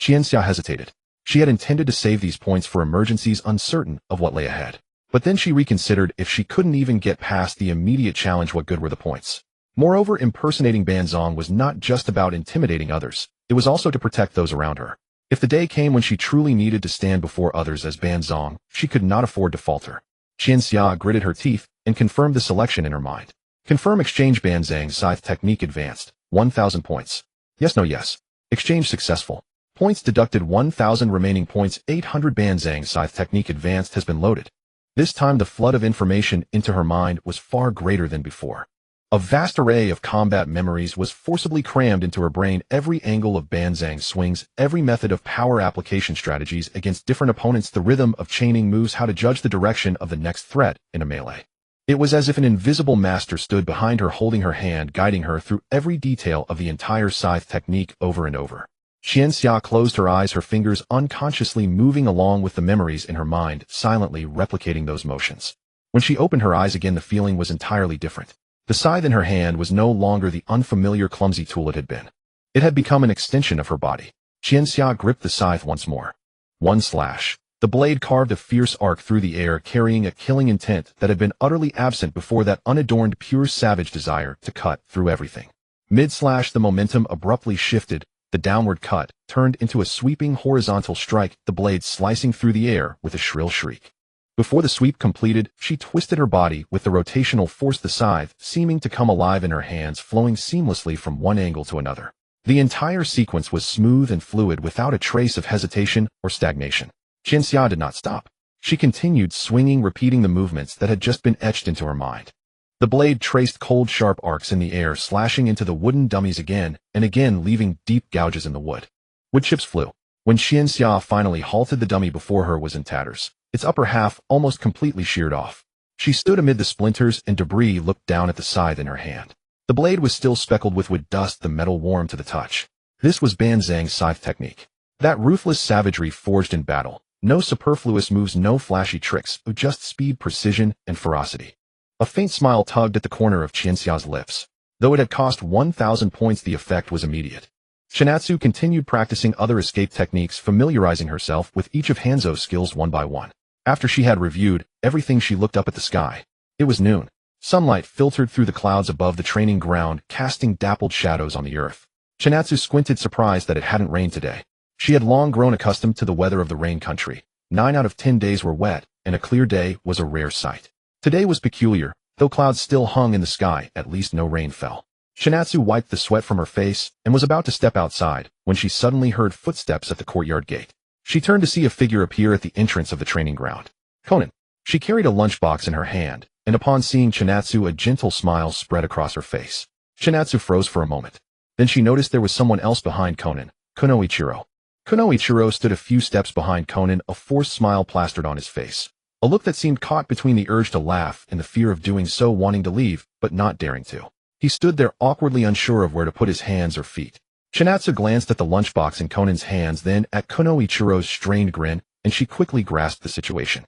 Qianxia hesitated. She had intended to save these points for emergencies uncertain of what lay ahead. But then she reconsidered. If she couldn't even get past the immediate challenge, what good were the points? Moreover, impersonating Ban Zhang was not just about intimidating others. It was also to protect those around her. If the day came when she truly needed to stand before others as Ban Zhang, she could not afford to falter. Qianxia gritted her teeth and confirmed the selection in her mind. Confirm exchange. Ban Zhang's scythe technique advanced. 1,000 points. Yes, no, yes. Exchange successful. Points deducted. 1,000 remaining points. 800. Ban Zhang's scythe technique advanced has been loaded. This time the flood of information into her mind was far greater than before. A vast array of combat memories was forcibly crammed into her brain. Every angle of Ban Zhang's swings, every method of power application strategies against different opponents, the rhythm of chaining moves, how to judge the direction of the next threat in a melee. It was as if an invisible master stood behind her, holding her hand, guiding her through every detail of the entire scythe technique over and over. Qianxia closed her eyes, her fingers unconsciously moving along with the memories in her mind, silently replicating those motions. When she opened her eyes again, the feeling was entirely different. The scythe in her hand was no longer the unfamiliar clumsy tool it had been. It had become an extension of her body. Qianxia gripped the scythe once more. One slash. The blade carved a fierce arc through the air, carrying a killing intent that had been utterly absent before, that unadorned, pure savage desire to cut through everything. Mid-slash, the momentum abruptly shifted. The downward cut turned into a sweeping horizontal strike, the blade slicing through the air with a shrill shriek. Before the sweep completed, she twisted her body with the rotational force, the scythe seeming to come alive in her hands, flowing seamlessly from one angle to another. The entire sequence was smooth and fluid, without a trace of hesitation or stagnation. Qianxia did not stop. She continued swinging, repeating the movements that had just been etched into her mind. The blade traced cold, sharp arcs in the air, slashing into the wooden dummies again and again, leaving deep gouges in the wood. Wood chips flew. When Qianxia finally halted, the dummy before her was in tatters, its upper half almost completely sheared off. She stood amid the splinters and debris, looked down at the scythe in her hand. The blade was still speckled with wood dust, the metal warm to the touch. This was Ban Zhang's scythe technique. That ruthless savagery forged in battle. No superfluous moves, no flashy tricks, just speed, precision, and ferocity. A faint smile tugged at the corner of Qianxia's lips. Though it had cost 1,000 points, the effect was immediate. Chinatsu continued practicing other escape techniques, familiarizing herself with each of Hanzo's skills one by one. After she had reviewed everything, she looked up at the sky. It was noon. Sunlight filtered through the clouds above the training ground, casting dappled shadows on the earth. Chinatsu squinted, surprised that it hadn't rained today. She had long grown accustomed to the weather of the rain country. 9 out of 10 days were wet, and a clear day was a rare sight. Today was peculiar. Though clouds still hung in the sky, at least no rain fell. Chinatsu wiped the sweat from her face and was about to step outside when she suddenly heard footsteps at the courtyard gate. She turned to see a figure appear at the entrance of the training ground. Konan. She carried a lunchbox in her hand, and upon seeing Chinatsu, a gentle smile spread across her face. Chinatsu froze for a moment. Then she noticed there was someone else behind Konan, Konoichiro. Konoichiro stood a few steps behind Konan, a forced smile plastered on his face. A look that seemed caught between the urge to laugh and the fear of doing so, wanting to leave, but not daring to. He stood there awkwardly, unsure of where to put his hands or feet. Chinatsu glanced at the lunchbox in Konan's hands, then at Konoichiro's strained grin, and she quickly grasped the situation.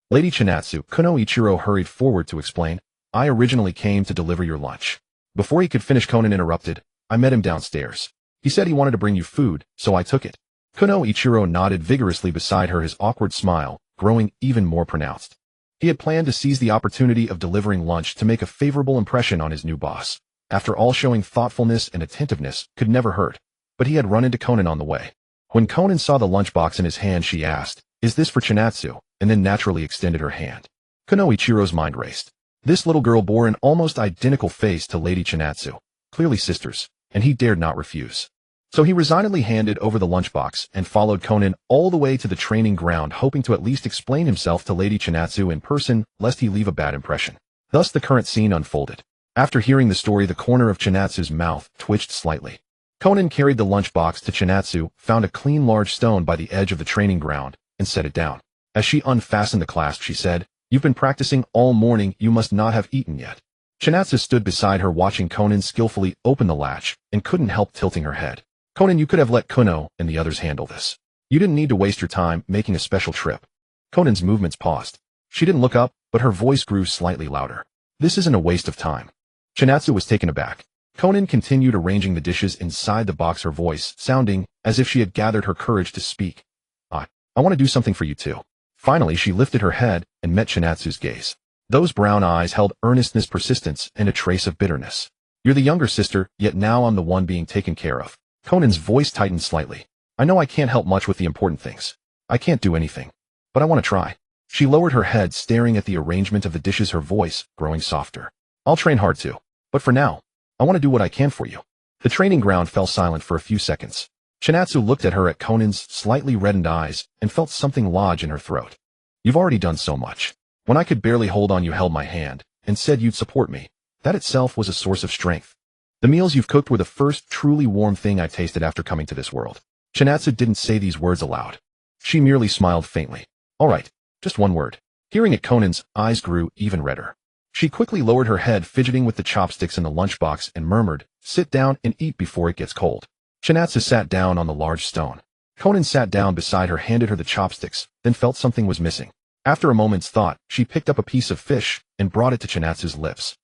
Lady Chinatsu, Konoichiro hurried forward to explain, I originally came to deliver your lunch. Before he could finish, Konan interrupted, I met him downstairs. He said he wanted to bring you food, so I took it. Konoichiro nodded vigorously beside her, his awkward smile growing even more pronounced. He had planned to seize the opportunity of delivering lunch to make a favorable impression on his new boss. After all, showing thoughtfulness and attentiveness could never hurt. But he had run into Konan on the way. When Konan saw the lunchbox in his hand, she asked, Is this for Chinatsu? And then naturally extended her hand. Konoichiro's mind raced. This little girl bore an almost identical face to Lady Chinatsu, clearly sisters, and he dared not refuse. So he resignedly handed over the lunchbox and followed Konan all the way to the training ground, hoping to at least explain himself to Lady Chinatsu in person, lest he leave a bad impression. Thus the current scene unfolded. After hearing the story, the corner of Chinatsu's mouth twitched slightly. Konan carried the lunchbox to Chinatsu, found a clean large stone by the edge of the training ground, and set it down. As she unfastened the clasp, she said, "You've been practicing all morning, you must not have eaten yet." Chinatsu stood beside her watching Konan skillfully open the latch, and couldn't help tilting her head. "Konan, you could have let Kuno and the others handle this. You didn't need to waste your time making a special trip." Konan's movements paused. She didn't look up, but her voice grew slightly louder. "This isn't a waste of time." Chinatsu was taken aback. Konan continued arranging the dishes inside the box, her voice sounding as if she had gathered her courage to speak. I want to do something for you too." Finally, she lifted her head and met Chinatsu's gaze. Those brown eyes held earnestness, persistence, and a trace of bitterness. "You're the younger sister, yet now I'm the one being taken care of." Konan's voice tightened slightly. "I know I can't help much with the important things. I can't do anything. But I want to try." She lowered her head, staring at the arrangement of the dishes, her voice growing softer. "I'll train hard too. But for now, I want to do what I can for you." The training ground fell silent for a few seconds. Chinatsu looked at her at Konan's slightly reddened eyes and felt something lodge in her throat. "You've already done so much. When I could barely hold on, you held my hand and said you'd support me. That itself was a source of strength. The meals you've cooked were the first truly warm thing I tasted after coming to this world." Chinatsu didn't say these words aloud. She merely smiled faintly. "All right, just one word." Hearing it, Konan's eyes grew even redder. She quickly lowered her head, fidgeting with the chopsticks in the lunchbox, and murmured, "Sit down and eat before it gets cold." Chinatsu sat down on the large stone. Konan sat down beside her, handed her the chopsticks, then felt something was missing. After a moment's thought, she picked up a piece of fish and brought it to Chinatsu's lips.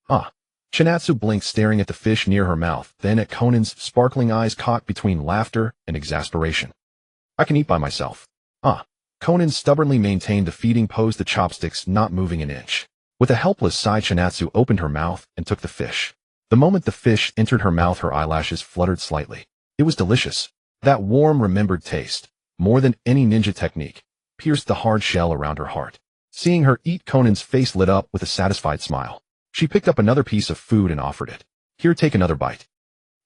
"Ah." Chinatsu blinked, staring at the fish near her mouth, then at Konan's sparkling eyes caught between laughter and exasperation. "I can eat by myself." "Ah." Konan stubbornly maintained the feeding pose, the chopsticks not moving an inch. With a helpless sigh, Chinatsu opened her mouth and took the fish. The moment the fish entered her mouth, her eyelashes fluttered slightly. It was delicious. That warm, remembered taste, more than any ninja technique, pierced the hard shell around her heart. Seeing her eat, Konan's face lit up with a satisfied smile. She picked up another piece of food and offered it. "Here, take another bite.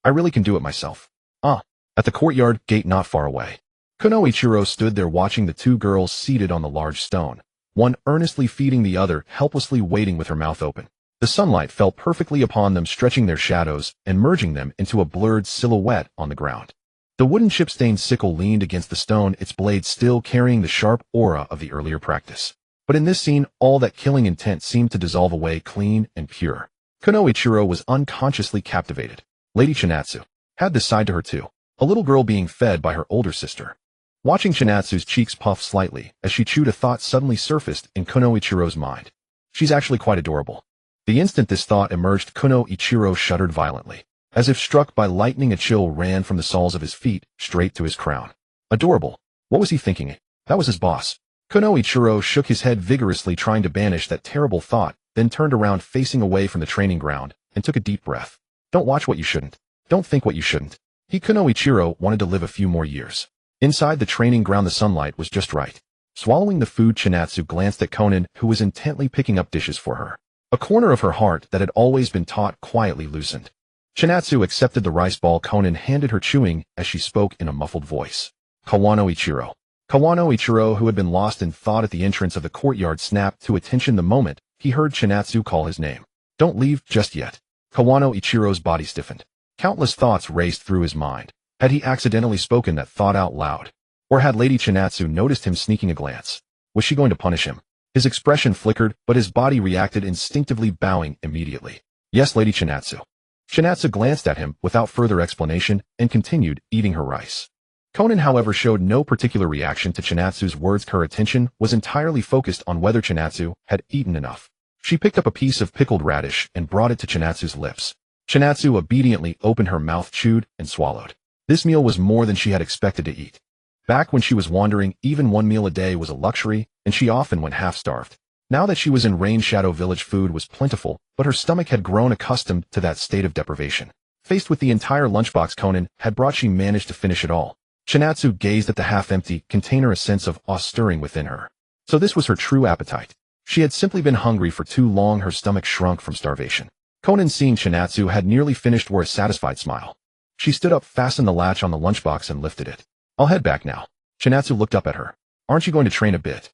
I really can do it myself." "Ah." At the courtyard gate not far away, Kunoichiro stood there watching the two girls seated on the large stone, one earnestly feeding, the other helplessly waiting with her mouth open. The sunlight fell perfectly upon them, stretching their shadows and merging them into a blurred silhouette on the ground. The wooden chip-stained sickle leaned against the stone, its blade still carrying the sharp aura of the earlier practice. But in this scene, all that killing intent seemed to dissolve away, clean and pure. Kunoichiro was unconsciously captivated. Lady Chinatsu had this side to her too, a little girl being fed by her older sister. Watching Chinatsu's cheeks puff slightly as she chewed, a thought suddenly surfaced in Kunoichiro's mind. She's actually quite adorable. The instant this thought emerged, Kunoichiro shuddered violently. As if struck by lightning, a chill ran from the soles of his feet straight to his crown. Adorable. What was he thinking? That was his boss. Kunoichiro shook his head vigorously, trying to banish that terrible thought, then turned around, facing away from the training ground, and took a deep breath. Don't watch what you shouldn't. Don't think what you shouldn't. Kunoichiro wanted to live a few more years. Inside the training ground, the sunlight was just right. Swallowing the food, Chinatsu glanced at Konan, who was intently picking up dishes for her. A corner of her heart that had always been taut quietly loosened. Chinatsu accepted the rice ball Konan handed her, chewing as she spoke in a muffled voice. "Kawanoichiro." Kawanoichiro, who had been lost in thought at the entrance of the courtyard, snapped to attention the moment he heard Chinatsu call his name. "Don't leave just yet." Kawanoichiro's body stiffened. Countless thoughts raced through his mind. Had he accidentally spoken that thought out loud? Or had Lady Chinatsu noticed him sneaking a glance? Was she going to punish him? His expression flickered, but his body reacted, instinctively bowing immediately. "Yes, Lady Chinatsu." Chinatsu glanced at him without further explanation and continued eating her rice. Konan, however, showed no particular reaction to Chinatsu's words. Her attention was entirely focused on whether Chinatsu had eaten enough. She picked up a piece of pickled radish and brought it to Chinatsu's lips. Chinatsu obediently opened her mouth, chewed, and swallowed. This meal was more than she had expected to eat. Back when she was wandering, even one meal a day was a luxury, and she often went half-starved. Now that she was in Rain Shadow Village, food was plentiful, but her stomach had grown accustomed to that state of deprivation. Faced with the entire lunchbox Konan had brought, she managed to finish it all. Chinatsu gazed at the half-empty container, a sense of awe stirring within her. So this was her true appetite. She had simply been hungry for too long. Her stomach shrunk from starvation. Konan, seeing Chinatsu had nearly finished, wore a satisfied smile. She stood up, fastened the latch on the lunchbox, and lifted it. I'll head back now. Chinatsu looked up at her. Aren't you going to train a bit?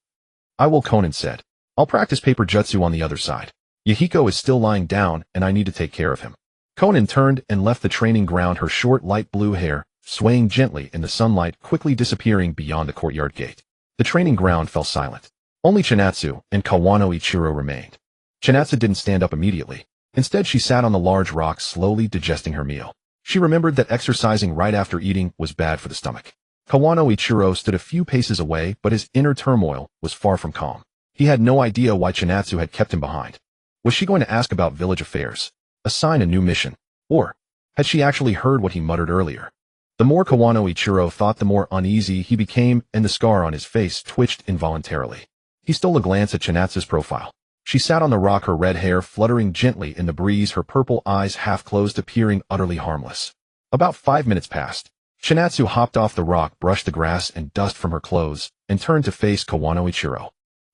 I will, Konan said. I'll practice paper jutsu on the other side. Yahiko is still lying down, and I need to take care of him. Konan turned and left the training ground, her short light blue hair swaying gently in the sunlight, quickly disappearing beyond the courtyard gate. The training ground fell silent. Only Chinatsu and Kawano Ichiro remained. Chinatsu didn't stand up immediately. Instead, she sat on the large rock, slowly digesting her meal. She remembered that exercising right after eating was bad for the stomach. Kawano Ichiro stood a few paces away, but his inner turmoil was far from calm. He had no idea why Chinatsu had kept him behind. Was she going to ask about village affairs, assign a new mission, or had she actually heard what he muttered earlier? The more Kawano Ichiro thought, the more uneasy he became, and the scar on his face twitched involuntarily. He stole a glance at Chinatsu's profile. She sat on the rock, her red hair fluttering gently in the breeze, her purple eyes half closed, appearing utterly harmless. About 5 minutes passed. Chinatsu hopped off the rock, brushed the grass and dust from her clothes, and turned to face Kawano Ichiro.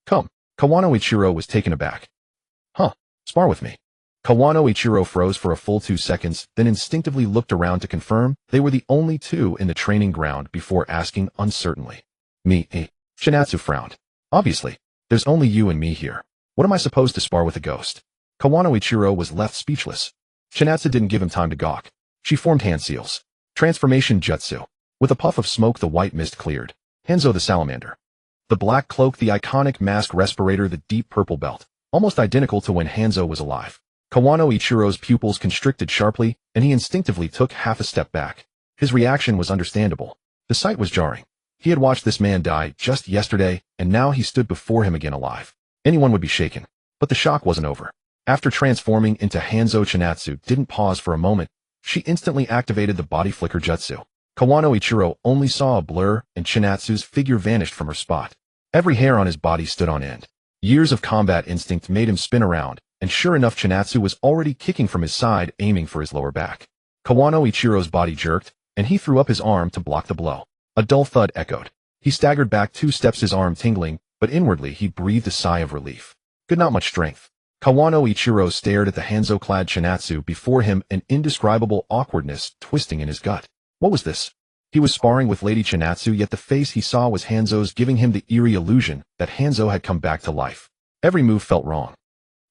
Come. Kawano Ichiro was taken aback. Huh, spar with me. Kawano Ichiro froze for a full 2 seconds, then instinctively looked around to confirm they were the only two in the training ground before asking uncertainly. Me, eh? Chinatsu frowned. Obviously, there's only you and me here. What am I supposed to spar with a ghost? Kawano Ichiro was left speechless. Chinatsu didn't give him time to gawk. She formed hand seals. Transformation jutsu. With a puff of smoke, the white mist cleared. Hanzo the salamander. The black cloak, the iconic mask respirator, the deep purple belt. Almost identical to when Hanzo was alive. Kawano Ichiro's pupils constricted sharply, and he instinctively took half a step back. His reaction was understandable. The sight was jarring. He had watched this man die just yesterday, and now he stood before him again alive. Anyone would be shaken. But the shock wasn't over. After transforming into Hanzo, Chinatsu didn't pause for a moment. She instantly activated the body flicker jutsu. Kawano Ichiro only saw a blur, and Chinatsu's figure vanished from her spot. Every hair on his body stood on end. Years of combat instinct made him spin around, and sure enough, Chinatsu was already kicking from his side, aiming for his lower back. Kawano Ichiro's body jerked, and he threw up his arm to block the blow. A dull thud echoed. He staggered back 2 steps, his arm tingling, but inwardly he breathed a sigh of relief. Good, not much strength. Kawano Ichiro stared at the Hanzo-clad Chinatsu before him, an indescribable awkwardness twisting in his gut. What was this? He was sparring with Lady Chinatsu, yet the face he saw was Hanzo's, giving him the eerie illusion that Hanzo had come back to life. Every move felt wrong.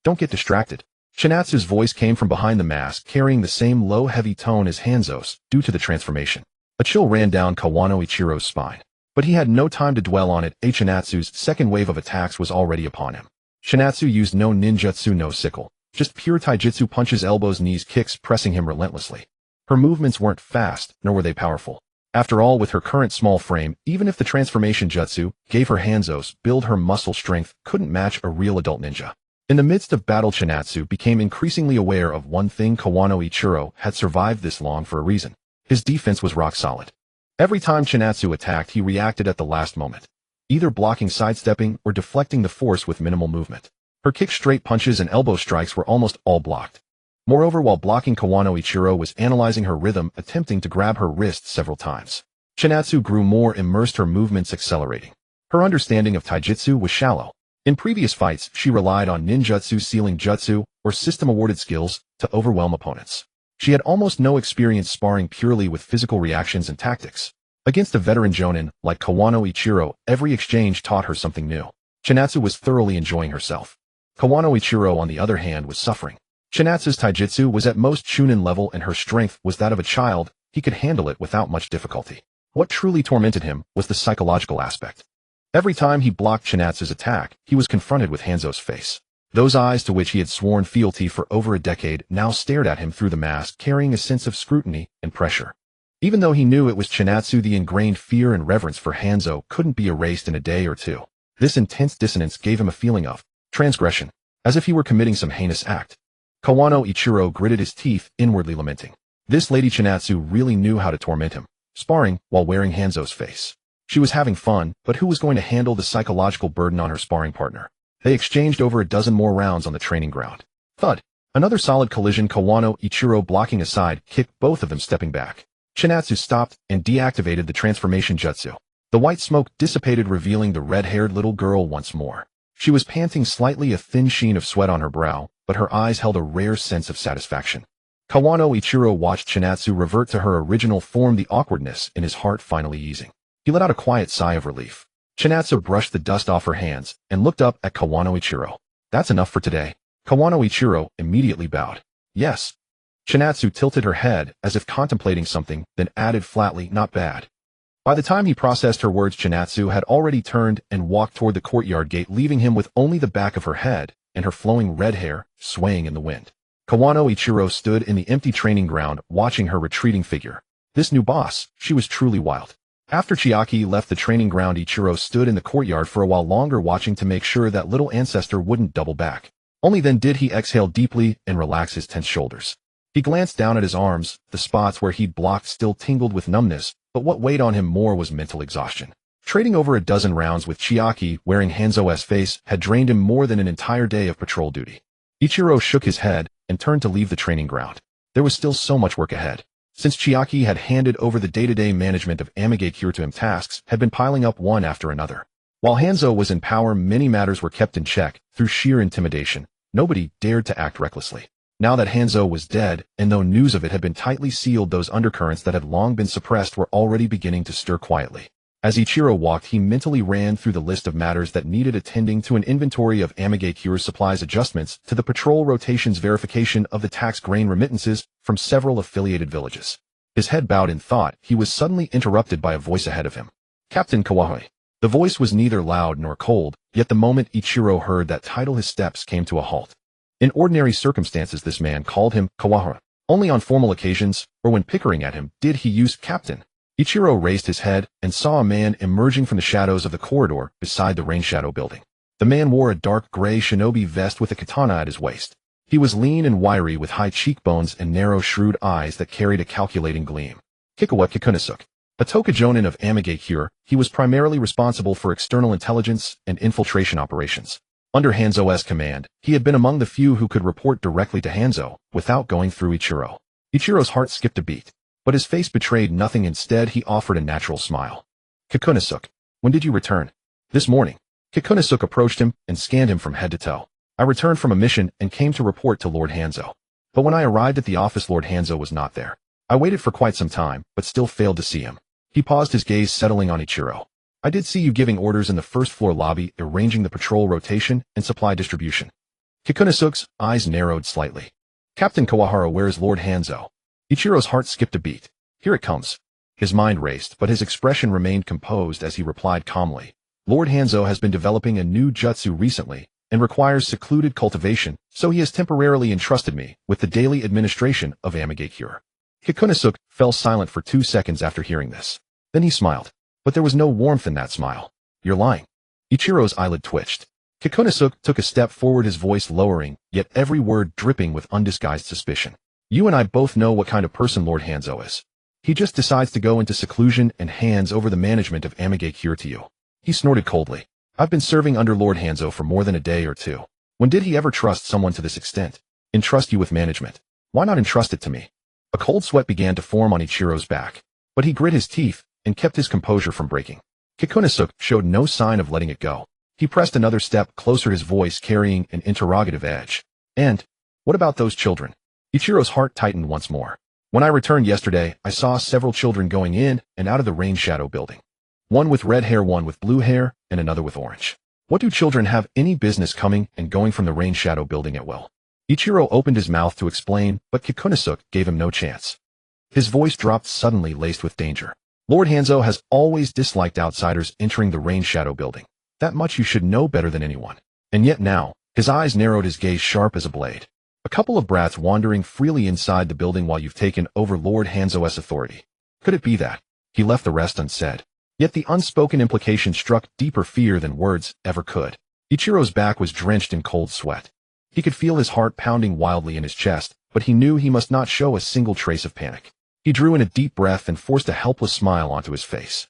Don't get distracted. Chinatsu's voice came from behind the mask, carrying the same low, heavy tone as Hanzo's, due to the transformation. A chill ran down Kawano Ichiro's spine. But he had no time to dwell on it. Chinatsu's second wave of attacks was already upon him. Chinatsu used no ninjutsu, no sickle. Just pure taijutsu, punches, elbows, knees, kicks, pressing him relentlessly. Her movements weren't fast, nor were they powerful. After all, with her current small frame, even if the transformation jutsu gave her Hanzo's build, her muscle strength couldn't match a real adult ninja. In the midst of battle, Chinatsu became increasingly aware of one thing: Kawano Ichiro had survived this long for a reason. His defense was rock solid. Every time Chinatsu attacked, he reacted at the last moment, either blocking, sidestepping, or deflecting the force with minimal movement. Her kick, straight punches, and elbow strikes were almost all blocked. Moreover, while blocking, Kawano Ichiro was analyzing her rhythm, attempting to grab her wrist several times. Chinatsu grew more immersed, her movements accelerating. Her understanding of taijutsu was shallow. In previous fights, she relied on ninjutsu, sealing jutsu, or system-awarded skills to overwhelm opponents. She had almost no experience sparring purely with physical reactions and tactics. Against a veteran jonin like Kawano Ichiro, every exchange taught her something new. Chinatsu was thoroughly enjoying herself. Kawano Ichiro, on the other hand, was suffering. Chinatsu's taijutsu was at most chunin level, and her strength was that of a child. He could handle it without much difficulty. What truly tormented him was the psychological aspect. Every time he blocked Chinatsu's attack, he was confronted with Hanzo's face. Those eyes, to which he had sworn fealty for over a decade, now stared at him through the mask, carrying a sense of scrutiny and pressure. Even though he knew it was Chinatsu, the ingrained fear and reverence for Hanzo couldn't be erased in a day or two. This intense dissonance gave him a feeling of transgression, as if he were committing some heinous act. Kawano Ichiro gritted his teeth, inwardly lamenting. This Lady Chinatsu really knew how to torment him, sparring while wearing Hanzo's face. She was having fun, but who was going to handle the psychological burden on her sparring partner? They exchanged over a dozen more rounds on the training ground. Thud. Another solid collision. Kawano Ichiro blocking a side kick, both of them stepping back. Chinatsu stopped and deactivated the transformation jutsu. The white smoke dissipated, revealing the red-haired little girl once more. She was panting slightly, a thin sheen of sweat on her brow, but her eyes held a rare sense of satisfaction. Kawano Ichiro watched Chinatsu revert to her original form, the awkwardness in his heart finally easing. He let out a quiet sigh of relief. Chinatsu brushed the dust off her hands and looked up at Kawano Ichiro. That's enough for today. Kawano Ichiro immediately bowed. Yes. Chinatsu tilted her head as if contemplating something, then added flatly, not bad. By the time he processed her words, Chinatsu had already turned and walked toward the courtyard gate, leaving him with only the back of her head and her flowing red hair swaying in the wind. Kawano Ichiro stood in the empty training ground, watching her retreating figure. This new boss, she was truly wild. After Chiaki left the training ground, Ichiro stood in the courtyard for a while longer, watching to make sure that little ancestor wouldn't double back. Only then did he exhale deeply and relax his tense shoulders. He glanced down at his arms. The spots where he'd blocked still tingled with numbness, but what weighed on him more was mental exhaustion. Trading over a dozen rounds with Chiaki wearing Hanzo's face had drained him more than an entire day of patrol duty. Ichiro shook his head and turned to leave the training ground. There was still so much work ahead. Since Chiaki had handed over the day-to-day management of Amigakure to him, tasks had been piling up one after another. While Hanzo was in power, many matters were kept in check through sheer intimidation. Nobody dared to act recklessly. Now that Hanzo was dead, and though news of it had been tightly sealed, those undercurrents that had long been suppressed were already beginning to stir quietly. As Ichiro walked, he mentally ran through the list of matters that needed attending, to an inventory of Amigakure supplies, adjustments to the patrol rotations, verification of the tax grain remittances from several affiliated villages. His head bowed in thought. He was suddenly interrupted by a voice ahead of him. Captain Kawahoe. The voice was neither loud nor cold, yet the moment Ichiro heard that title, his steps came to a halt. In ordinary circumstances, this man called him Kawahoe. Only on formal occasions, or when pickering at him, did he use captain. Ichiro raised his head and saw a man emerging from the shadows of the corridor beside the rain shadow building. The man wore a dark gray shinobi vest with a katana at his waist. He was lean and wiry, with high cheekbones and narrow, shrewd eyes that carried a calculating gleam. Kikuwa Kikunasuk. A Tokujonin of Amigakure, he was primarily responsible for external intelligence and infiltration operations. Under Hanzo's command, he had been among the few who could report directly to Hanzo without going through Ichiro. Ichiro's heart skipped a beat, but his face betrayed nothing. Instead, he offered a natural smile. Kikunasuk, when did you return? This morning. Kikunasuk approached him and scanned him from head to toe. I returned from a mission and came to report to Lord Hanzo. But when I arrived at the office, Lord Hanzo was not there. I waited for quite some time, but still failed to see him. He paused, his gaze settling on Ichiro. I did see you giving orders in the first floor lobby, arranging the patrol rotation and supply distribution. Kikunasuk's eyes narrowed slightly. Captain Kawahara, where is Lord Hanzo? Ichiro's heart skipped a beat. Here it comes. His mind raced, but his expression remained composed as he replied calmly. Lord Hanzo has been developing a new jutsu recently and requires secluded cultivation, so he has temporarily entrusted me with the daily administration of Amigakure. Kikunasuk fell silent for 2 seconds after hearing this. Then he smiled. But there was no warmth in that smile. You're lying. Ichiro's eyelid twitched. Kikunasuk took a step forward, his voice lowering, yet every word dripping with undisguised suspicion. You and I both know what kind of person Lord Hanzo is. He just decides to go into seclusion and hands over the management of Amigakure to you. He snorted coldly. I've been serving under Lord Hanzo for more than a day or two. When did he ever trust someone to this extent? Entrust you with management. Why not entrust it to me? A cold sweat began to form on Ichiro's back, but he grit his teeth and kept his composure from breaking. Kikunasuk showed no sign of letting it go. He pressed another step closer, his voice carrying an interrogative edge. And, what about those children? Ichiro's heart tightened once more. When I returned yesterday, I saw several children going in and out of the rain shadow building. One with red hair, one with blue hair, and another with orange. What do children have any business coming and going from the rain shadow building at will? Ichiro opened his mouth to explain, but Kikunasuk gave him no chance. His voice dropped suddenly, laced with danger. Lord Hanzo has always disliked outsiders entering the rain shadow building. That much you should know better than anyone. And yet now, his eyes narrowed, his gaze sharp as a blade. A couple of brats wandering freely inside the building while you've taken over Lord Hanzo's authority. Could it be that? He left the rest unsaid. Yet the unspoken implication struck deeper fear than words ever could. Ichiro's back was drenched in cold sweat. He could feel his heart pounding wildly in his chest, but he knew he must not show a single trace of panic. He drew in a deep breath and forced a helpless smile onto his face.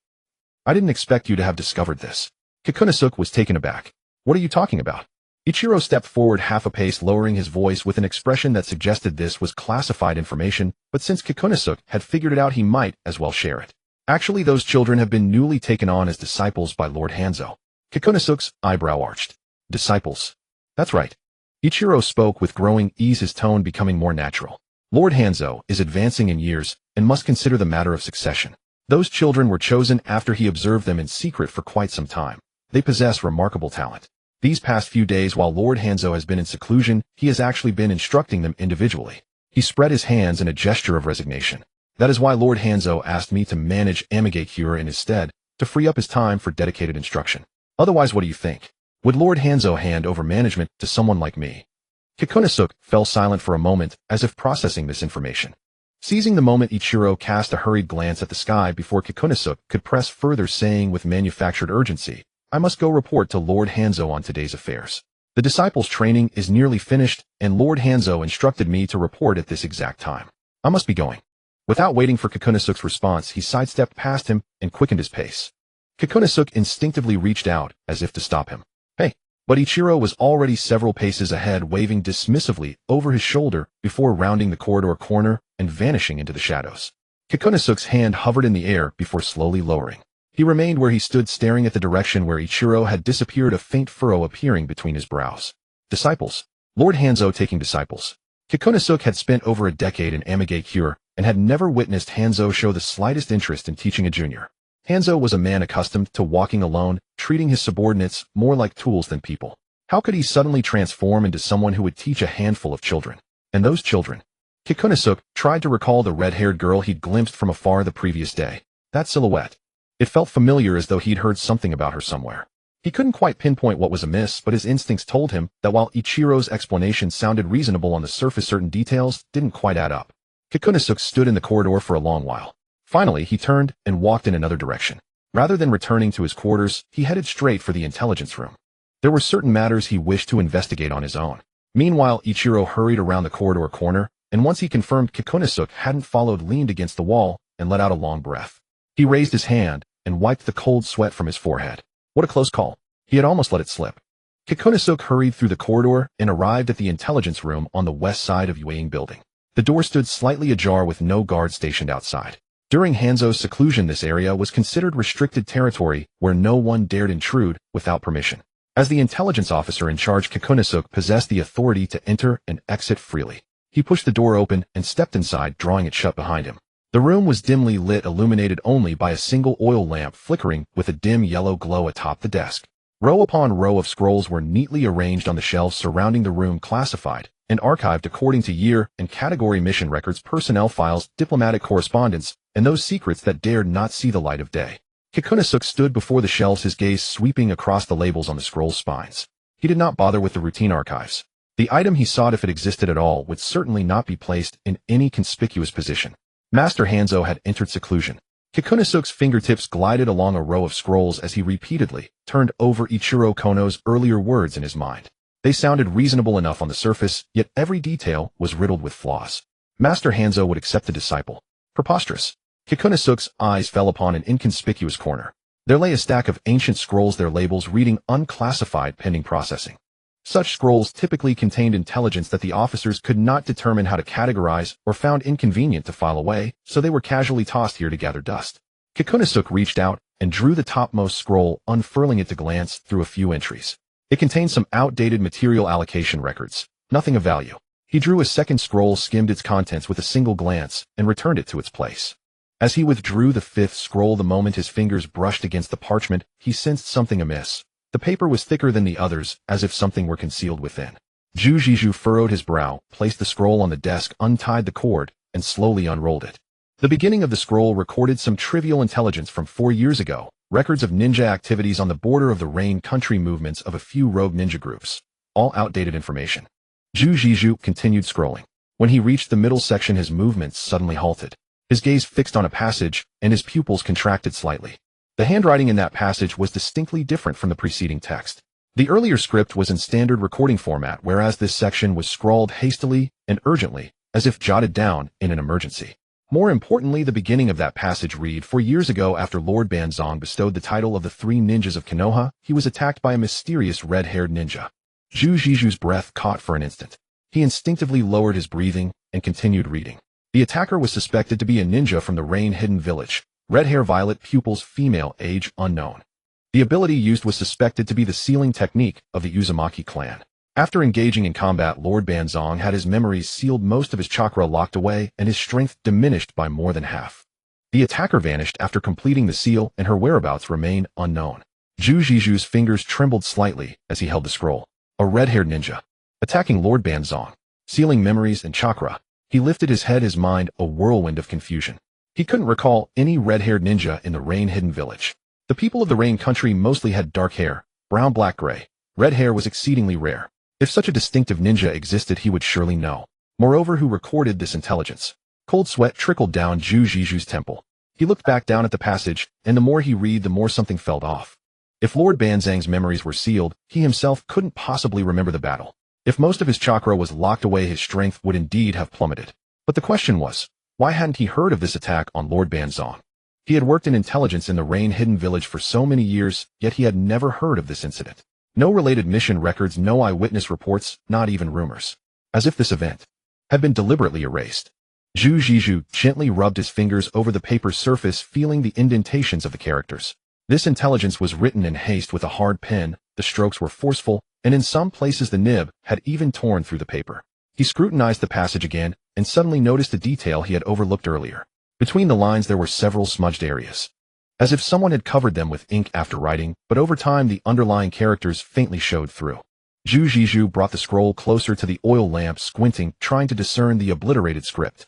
I didn't expect you to have discovered this. Kikunasuk was taken aback. What are you talking about? Ichiro stepped forward half a pace, lowering his voice with an expression that suggested this was classified information, but since Kikunasuk had figured it out, he might as well share it. Actually, those children have been newly taken on as disciples by Lord Hanzo. Kikunasuk's eyebrow arched. Disciples. That's right. Ichiro spoke with growing ease, his tone becoming more natural. Lord Hanzo is advancing in years and must consider the matter of succession. Those children were chosen after he observed them in secret for quite some time. They possess remarkable talent. These past few days while Lord Hanzo has been in seclusion, he has actually been instructing them individually. He spread his hands in a gesture of resignation. That is why Lord Hanzo asked me to manage Nagato in his stead, to free up his time for dedicated instruction. Otherwise, what do you think? Would Lord Hanzo hand over management to someone like me? Kikunosuke fell silent for a moment, as if processing this information. Seizing the moment, Ichiro cast a hurried glance at the sky before Kikunosuke could press further, saying with manufactured urgency, I must go report to Lord Hanzo on today's affairs. The disciples' training is nearly finished, and Lord Hanzo instructed me to report at this exact time. I must be going. Without waiting for Kikunosuke's response, he sidestepped past him and quickened his pace. Kikunosuke instinctively reached out, as if to stop him. Hey! But Ichiro was already several paces ahead, waving dismissively over his shoulder before rounding the corridor corner and vanishing into the shadows. Kikunosuke's hand hovered in the air before slowly lowering. He remained where he stood, staring at the direction where Ichiro had disappeared, a faint furrow appearing between his brows. Disciples. Lord Hanzo taking disciples. Kikunosuke had spent over a decade in Nagato and had never witnessed Hanzo show the slightest interest in teaching a junior. Hanzo was a man accustomed to walking alone, treating his subordinates more like tools than people. How could he suddenly transform into someone who would teach a handful of children? And those children? Kikunosuke tried to recall the red-haired girl he'd glimpsed from afar the previous day. That silhouette. It felt familiar, as though he'd heard something about her somewhere. He couldn't quite pinpoint what was amiss, but his instincts told him that while Ichiro's explanation sounded reasonable on the surface, certain details didn't quite add up. Kikunosuke stood in the corridor for a long while. Finally, he turned and walked in another direction. Rather than returning to his quarters, he headed straight for the intelligence room. There were certain matters he wished to investigate on his own. Meanwhile, Ichiro hurried around the corridor corner, and once he confirmed Kikunosuke hadn't followed, leaned against the wall and let out a long breath. He raised his hand and wiped the cold sweat from his forehead. What a close call. He had almost let it slip. Kikunosuke hurried through the corridor and arrived at the intelligence room on the west side of Yueying building. The door stood slightly ajar with no guard stationed outside. During Hanzo's seclusion, this area was considered restricted territory where no one dared intrude without permission. As the intelligence officer in charge, Kikunosuke possessed the authority to enter and exit freely. He pushed the door open and stepped inside, drawing it shut behind him. The room was dimly lit, illuminated only by a single oil lamp flickering with a dim yellow glow atop the desk. Row upon row of scrolls were neatly arranged on the shelves surrounding the room, classified and archived according to year and category, mission records, personnel files, diplomatic correspondence, and those secrets that dared not see the light of day. Kikunosuke stood before the shelves, his gaze sweeping across the labels on the scroll spines. He did not bother with the routine archives. The item he sought, if it existed at all, would certainly not be placed in any conspicuous position. Master Hanzo had entered seclusion. Kikunosuke's fingertips glided along a row of scrolls as he repeatedly turned over Ichiro Kono's earlier words in his mind. They sounded reasonable enough on the surface, yet every detail was riddled with flaws. Master Hanzo would accept a disciple. Preposterous. Kikunosuke's eyes fell upon an inconspicuous corner. There lay a stack of ancient scrolls, their labels reading unclassified, pending processing. Such scrolls typically contained intelligence that the officers could not determine how to categorize or found inconvenient to file away, so they were casually tossed here to gather dust. Kikunosuke reached out and drew the topmost scroll, unfurling it to glance through a few entries. It contained some outdated material allocation records, nothing of value. He drew a second scroll, skimmed its contents with a single glance, and returned it to its place. As he withdrew the fifth scroll, the moment his fingers brushed against the parchment, he sensed something amiss. The paper was thicker than the others, as if something were concealed within. Jujiju furrowed his brow, placed the scroll on the desk, untied the cord, and slowly unrolled it. The beginning of the scroll recorded some trivial intelligence from 4 years ago, records of ninja activities on the border of the Rain Country, movements of a few rogue ninja groups. All outdated information. Jujiju continued scrolling. When he reached the middle section, his movements suddenly halted. His gaze fixed on a passage, and his pupils contracted slightly. The handwriting in that passage was distinctly different from the preceding text. The earlier script was in standard recording format, whereas this section was scrawled hastily and urgently, as if jotted down in an emergency. More importantly, the beginning of that passage read, 4 years ago, after Lord Banzong bestowed the title of the 3 ninjas of Konoha, he was attacked by a mysterious red-haired ninja. Jujiju's breath caught for an instant. He instinctively lowered his breathing and continued reading. The attacker was suspected to be a ninja from the Rain Hidden Village. Red hair, violet pupils, female, age unknown. The ability used was suspected to be the sealing technique of the Uzumaki clan. After engaging in combat, Lord Banzong had his memories sealed, most of his chakra locked away, and his strength diminished by more than half. The attacker vanished after completing the seal, and her whereabouts remain unknown. Zhu Jiju's fingers trembled slightly as he held the scroll. A red-haired ninja. Attacking Lord Banzong. Sealing memories and chakra. He lifted his head, his mind a whirlwind of confusion. He couldn't recall any red-haired ninja in the rain-hidden village. The people of the rain country mostly had dark hair, brown, black, gray. Red hair was exceedingly rare. If such a distinctive ninja existed, he would surely know. Moreover, who recorded this intelligence? Cold sweat trickled down Zhu Jiju's temple. He looked back down at the passage, and the more he read, the more something felt off. If Lord Banzang's memories were sealed, he himself couldn't possibly remember the battle. If most of his chakra was locked away, his strength would indeed have plummeted. But the question was, why hadn't he heard of this attack on Lord Banzong? He had worked in intelligence in the rain-hidden village for so many years, yet he had never heard of this incident. No related mission records, no eyewitness reports, not even rumors. As if this event had been deliberately erased. Zhu Jiju gently rubbed his fingers over the paper's surface, feeling the indentations of the characters. This intelligence was written in haste with a hard pen, the strokes were forceful, and in some places the nib had even torn through the paper. He scrutinized the passage again, and suddenly noticed a detail he had overlooked earlier. Between the lines there were several smudged areas. As if someone had covered them with ink after writing, but over time the underlying characters faintly showed through. Zhu Jiju brought the scroll closer to the oil lamp, squinting, trying to discern the obliterated script.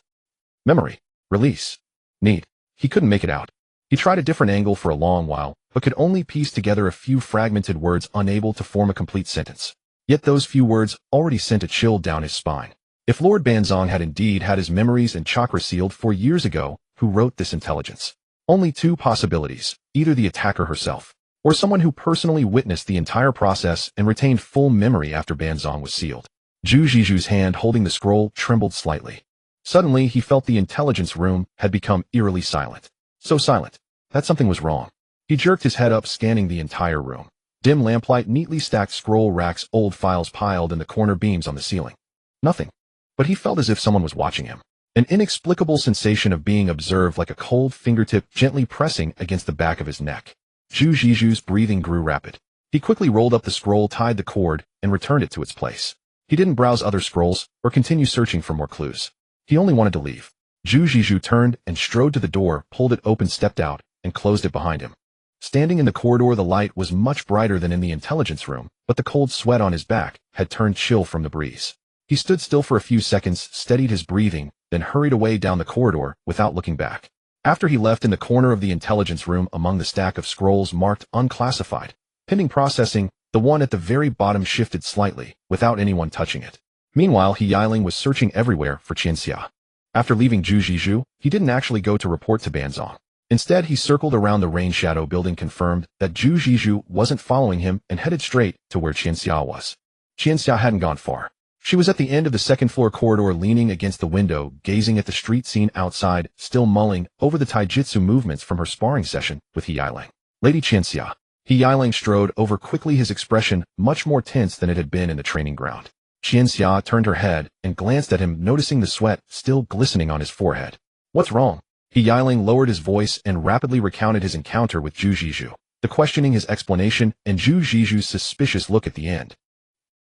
Memory. Release. Need. He couldn't make it out. He tried a different angle for a long while, but could only piece together a few fragmented words, unable to form a complete sentence. Yet those few words already sent a chill down his spine. If Lord Banzong had indeed had his memories and chakra sealed 4 years ago, who wrote this intelligence? Only two possibilities, either the attacker herself, or someone who personally witnessed the entire process and retained full memory after Banzong was sealed. Zhu Jiju's hand holding the scroll trembled slightly. Suddenly, he felt the intelligence room had become eerily silent. So silent that something was wrong. He jerked his head up, scanning the entire room. Dim lamplight, neatly stacked scroll racks, old files piled in the corner beams on the ceiling. Nothing. But he felt as if someone was watching him. An inexplicable sensation of being observed, like a cold fingertip gently pressing against the back of his neck. Zhu Jiju's breathing grew rapid. He quickly rolled up the scroll, tied the cord, and returned it to its place. He didn't browse other scrolls or continue searching for more clues. He only wanted to leave. Zhu Jiju turned and strode to the door, pulled it open, stepped out, and closed it behind him. Standing in the corridor, the light was much brighter than in the intelligence room, but the cold sweat on his back had turned chill from the breeze. He stood still for a few seconds, steadied his breathing, then hurried away down the corridor without looking back. After he left in the corner of the intelligence room among the stack of scrolls marked unclassified, pending processing, the one at the very bottom shifted slightly, without anyone touching it. Meanwhile, He Yiling was searching everywhere for Qianxia. After leaving Zhu Jiju, he didn't actually go to report to Banzong. Instead, he circled around the rain shadow building, confirmed that Zhu Jiju wasn't following him, and headed straight to where Qianxia was. Qianxia hadn't gone far. She was at the end of the second-floor corridor, leaning against the window, gazing at the street scene outside, still mulling over the taijutsu movements from her sparring session with He Yiling. Lady Qianxia. He Yiling strode over quickly, his expression much more tense than it had been in the training ground. Qianxia turned her head and glanced at him, noticing the sweat still glistening on his forehead. What's wrong? He Yiling lowered his voice and rapidly recounted his encounter with Zhu Jiju, the questioning, his explanation, and Zhu Jiju's suspicious look at the end.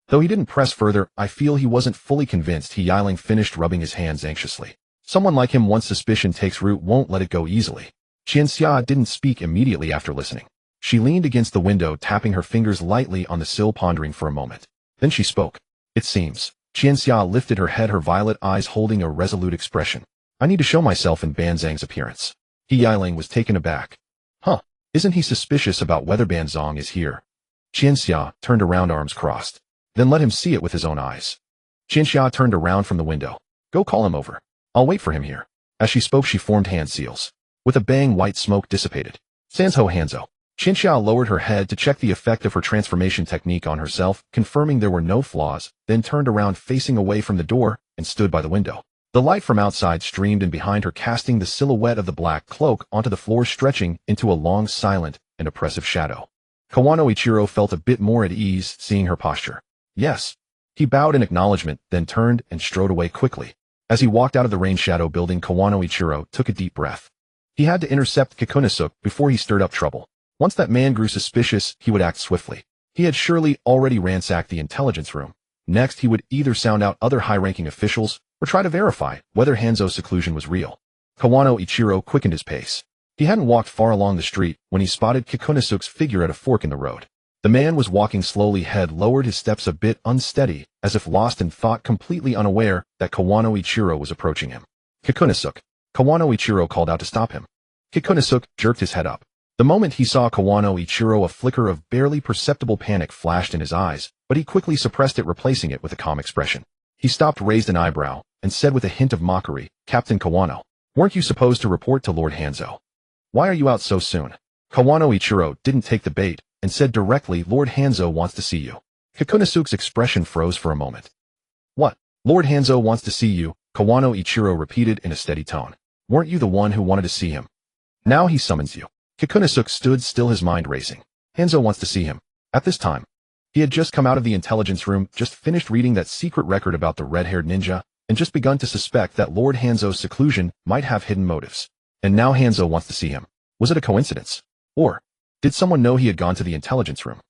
Though he didn't press further, I feel he wasn't fully convinced. He Yiling finished, rubbing his hands anxiously. Someone like him, once suspicion takes root, won't let it go easily. Qianxia didn't speak immediately after listening. She leaned against the window, tapping her fingers lightly on the sill, pondering for a moment. Then she spoke. It seems. Qianxia lifted her head, her violet eyes holding a resolute expression. I need to show myself in Banzang's appearance. He Yiling was taken aback. Huh, isn't he suspicious about whether Banzong is here? Qianxia turned around, arms crossed. Then let him see it with his own eyes. Qianxia turned around from the window. Go call him over. I'll wait for him here. As she spoke, she formed hand seals. With a bang, white smoke dissipated. Sanzo Hanzo. Qianxia lowered her head to check the effect of her transformation technique on herself, confirming there were no flaws, then turned around, facing away from the door, and stood by the window. The light from outside streamed in behind her, casting the silhouette of the black cloak onto the floor, stretching into a long, silent, and oppressive shadow. Kawano Ichiro felt a bit more at ease, seeing her posture. Yes. He bowed in acknowledgement, then turned and strode away quickly. As he walked out of the rain shadow building, Kawano Ichiro took a deep breath. He had to intercept Kikunosuk before he stirred up trouble. Once that man grew suspicious, he would act swiftly. He had surely already ransacked the intelligence room. Next, he would either sound out other high-ranking officials or try to verify whether Hanzo's seclusion was real. Kawano Ichiro quickened his pace. He hadn't walked far along the street when he spotted Kikunosuke's figure at a fork in the road. The man was walking slowly, head lowered, his steps a bit unsteady, as if lost in thought, completely unaware that Kawano Ichiro was approaching him. Kikunosuke. Kawano Ichiro called out to stop him. Kikunosuke jerked his head up. The moment he saw Kawano Ichiro, a flicker of barely perceptible panic flashed in his eyes, but he quickly suppressed it, replacing it with a calm expression. He stopped, raised an eyebrow, and said with a hint of mockery, "Captain Kawano, weren't you supposed to report to Lord Hanzo? Why are you out so soon?" Kawano Ichiro didn't take the bait and said directly, "Lord Hanzo wants to see you." Kikunosuke's expression froze for a moment. "What? Lord Hanzo wants to see you?" Kawano Ichiro repeated in a steady tone. "Weren't you the one who wanted to see him? Now he summons you." Kikunosuke stood still, his mind racing. Hanzo wants to see him. At this time, he had just come out of the intelligence room, just finished reading that secret record about the red-haired ninja, and just begun to suspect that Lord Hanzo's seclusion might have hidden motives. And now Hanzo wants to see him. Was it a coincidence? Or did someone know he had gone to the intelligence room?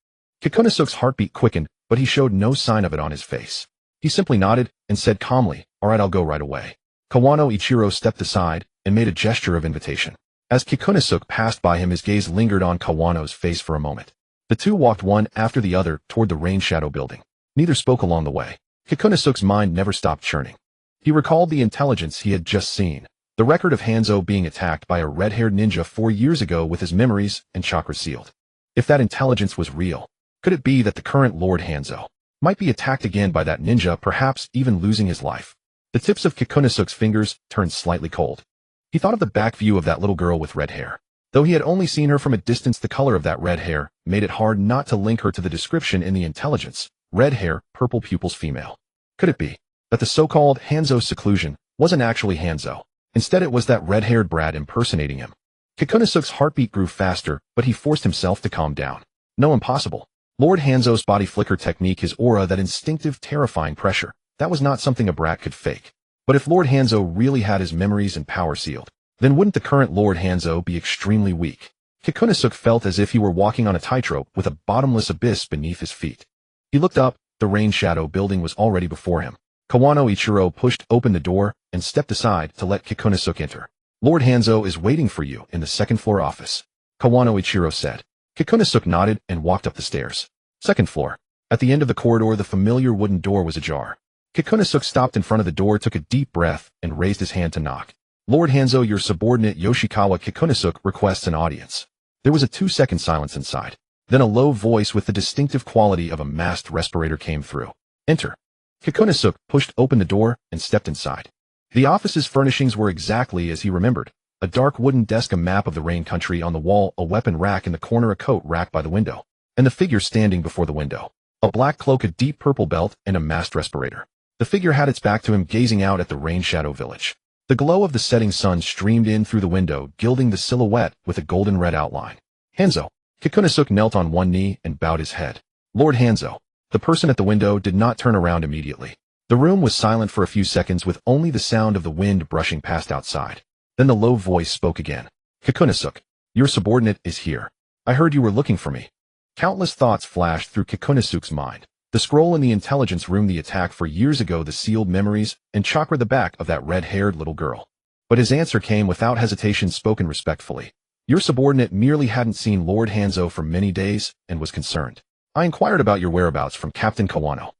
Kikunosuke's heartbeat quickened, but he showed no sign of it on his face. He simply nodded and said calmly, "All right, I'll go right away." Kawano Ichiro stepped aside and made a gesture of invitation. As Kikunosuke passed by him, his gaze lingered on Kawano's face for a moment. The two walked one after the other toward the rain shadow building. Neither spoke along the way. Kikunosuke's mind never stopped churning. He recalled the intelligence he had just seen, the record of Hanzo being attacked by a red-haired ninja 4 years ago with his memories and chakras sealed. If that intelligence was real, could it be that the current Lord Hanzo might be attacked again by that ninja, perhaps even losing his life? The tips of Kikunosuke's fingers turned slightly cold. He thought of the back view of that little girl with red hair. Though he had only seen her from a distance, the color of that red hair made it hard not to link her to the description in the intelligence: red hair, purple pupils, female. Could it be that the so-called Hanzo's seclusion wasn't actually Hanzo? Instead, it was that red-haired brat impersonating him. Kikunosuke's heartbeat grew faster, but he forced himself to calm down. No, impossible. Lord Hanzo's body flicker technique, his aura, that instinctive, terrifying pressure, that was not something a brat could fake. But if Lord Hanzo really had his memories and power sealed, then wouldn't the current Lord Hanzo be extremely weak? Kikunosuke felt as if he were walking on a tightrope with a bottomless abyss beneath his feet. He looked up. The rain shadow building was already before him. Kawano Ichiro pushed open the door and stepped aside to let Kikunosuke enter. "Lord Hanzo is waiting for you in the second-floor office," Kawano Ichiro said. Kikunosuke nodded and walked up the stairs. Second floor. At the end of the corridor, the familiar wooden door was ajar. Kikunosuke stopped in front of the door, took a deep breath, and raised his hand to knock. "Lord Hanzo, your subordinate Yoshikawa Kikunosuke requests an audience." There was a 2-second silence inside. Then a low voice with the distinctive quality of a masked respirator came through. "Enter." Kikunosuke pushed open the door and stepped inside. The office's furnishings were exactly as he remembered. A dark wooden desk, a map of the rain country on the wall, a weapon rack in the corner, a coat rack by the window, and the figure standing before the window. A black cloak, a deep purple belt, and a masked respirator. The figure had its back to him, gazing out at the rain shadow village. The glow of the setting sun streamed in through the window, gilding the silhouette with a golden-red outline. "Hanzo." Kikunosuke knelt on one knee and bowed his head. "Lord Hanzo." The person at the window did not turn around immediately. The room was silent for a few seconds, with only the sound of the wind brushing past outside. Then the low voice spoke again. "Kikunosuke, your subordinate is here. I heard you were looking for me." Countless thoughts flashed through Kikunosuke's mind. The scroll in the intelligence room, the attack 4 years ago, the sealed memories, and chakra, the back of that red-haired little girl. But his answer came without hesitation, spoken respectfully. "Your subordinate merely hadn't seen Lord Hanzo for many days and was concerned. I inquired about your whereabouts from Captain Kawano."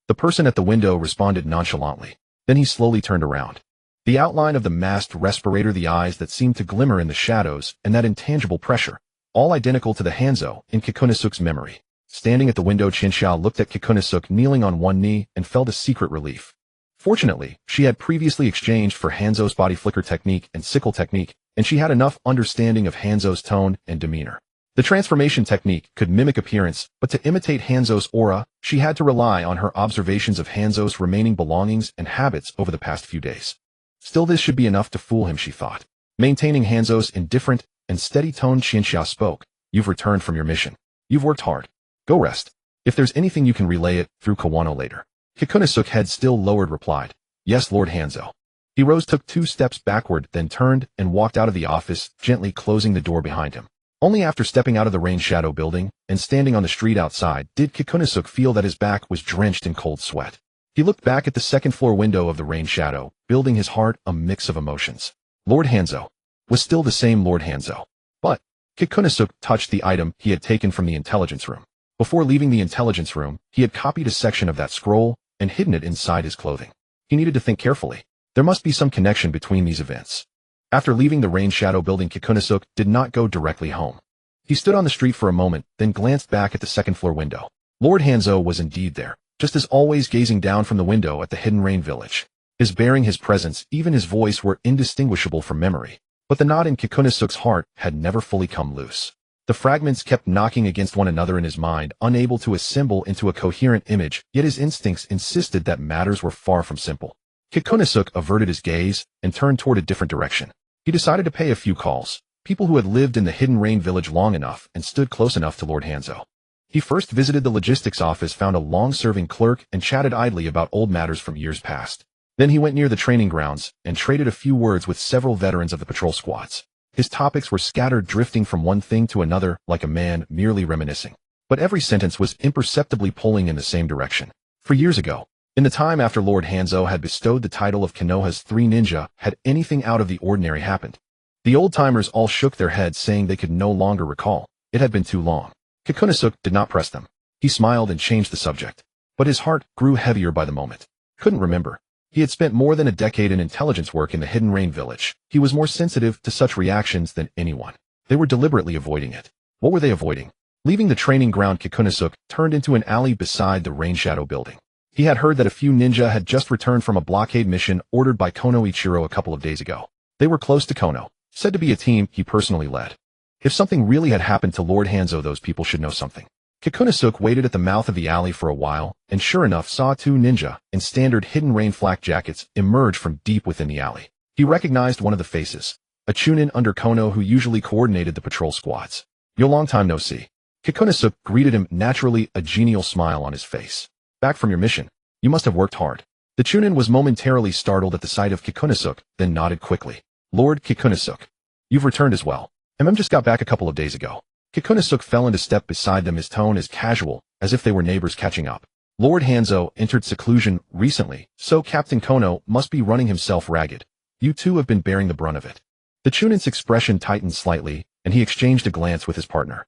The person at the window responded nonchalantly. Then he slowly turned around. The outline of the masked respirator, the eyes that seemed to glimmer in the shadows, and that intangible pressure, all identical to the Hanzo in Kikunosuke's memory. Standing at the window, Chinatsu looked at Kikunosuke kneeling on one knee and felt a secret relief. Fortunately, she had previously exchanged for Hanzo's body flicker technique and sickle technique, and she had enough understanding of Hanzo's tone and demeanor. The transformation technique could mimic appearance, but to imitate Hanzo's aura, she had to rely on her observations of Hanzo's remaining belongings and habits over the past few days. Still, this should be enough to fool him, she thought. Maintaining Hanzo's indifferent and steady tone, Chinatsu spoke. "You've returned from your mission. You've worked hard. Go rest. If there's anything you can relay it through Kawano later." Kikunosuke, head still lowered, replied, "Yes, Lord Hanzo." He rose, took 2 steps backward, then turned and walked out of the office, gently closing the door behind him. Only after stepping out of the rain shadow building and standing on the street outside did Kikunosuke feel that his back was drenched in cold sweat. He looked back at the second-floor window of the rain shadow, building his heart a mix of emotions. Lord Hanzo was still the same Lord Hanzo. But Kikunosuke touched the item he had taken from the intelligence room. Before leaving the intelligence room, he had copied a section of that scroll and hidden it inside his clothing. He needed to think carefully. There must be some connection between these events. After leaving the rain shadow building, Kikunosuke did not go directly home. He stood on the street for a moment, then glanced back at the second-floor window. Lord Hanzo was indeed there, just as always, gazing down from the window at the hidden rain village. His bearing, his presence, even his voice were indistinguishable from memory. But the knot in Kikunosuke's heart had never fully come loose. The fragments kept knocking against one another in his mind, unable to assemble into a coherent image, yet his instincts insisted that matters were far from simple. Kikunosuke averted his gaze and turned toward a different direction. He decided to pay a few calls, people who had lived in the hidden rain village long enough and stood close enough to Lord Hanzo. He first visited the logistics office, found a long-serving clerk, and chatted idly about old matters from years past. Then he went near the training grounds and traded a few words with several veterans of the patrol squads. His topics were scattered, drifting from one thing to another like a man merely reminiscing. But every sentence was imperceptibly pulling in the same direction. For years ago, in the time after Lord Hanzo had bestowed the title of Konoha's Three Ninja, had anything out of the ordinary happened? The old-timers all shook their heads, saying they could no longer recall. It had been too long. Kikunosuke did not press them. He smiled and changed the subject. But his heart grew heavier by the moment. Couldn't remember. He had spent more than a decade in intelligence work in the hidden rain village. He was more sensitive to such reactions than anyone. They were deliberately avoiding it. What were they avoiding? Leaving the training ground, Kikunosuke turned into an alley beside the rain shadow building. He had heard that a few ninja had just returned from a blockade mission ordered by Kono Ichiro a couple of days ago. They were close to Kono, said to be a team he personally led. If something really had happened to Lord Hanzo, those people should know something. Kikunosuke waited at the mouth of the alley for a while, and sure enough saw two ninja in standard hidden rain flak jackets emerge from deep within the alley. He recognized one of the faces, a chunin under Kono who usually coordinated the patrol squads. "Yo, long time no see." Kikunosuke greeted him, naturally, a genial smile on his face. "Back from your mission. You must have worked hard." The chunin was momentarily startled at the sight of Kikunosuke, then nodded quickly. "Lord Kikunosuke, you've returned as well. Just got back a couple of days ago." Kikunosuke fell into step beside them, his tone as casual as if they were neighbors catching up. "Lord Hanzo entered seclusion recently, so Captain Kono must be running himself ragged. You two have been bearing the brunt of it." The chunin's expression tightened slightly, and he exchanged a glance with his partner.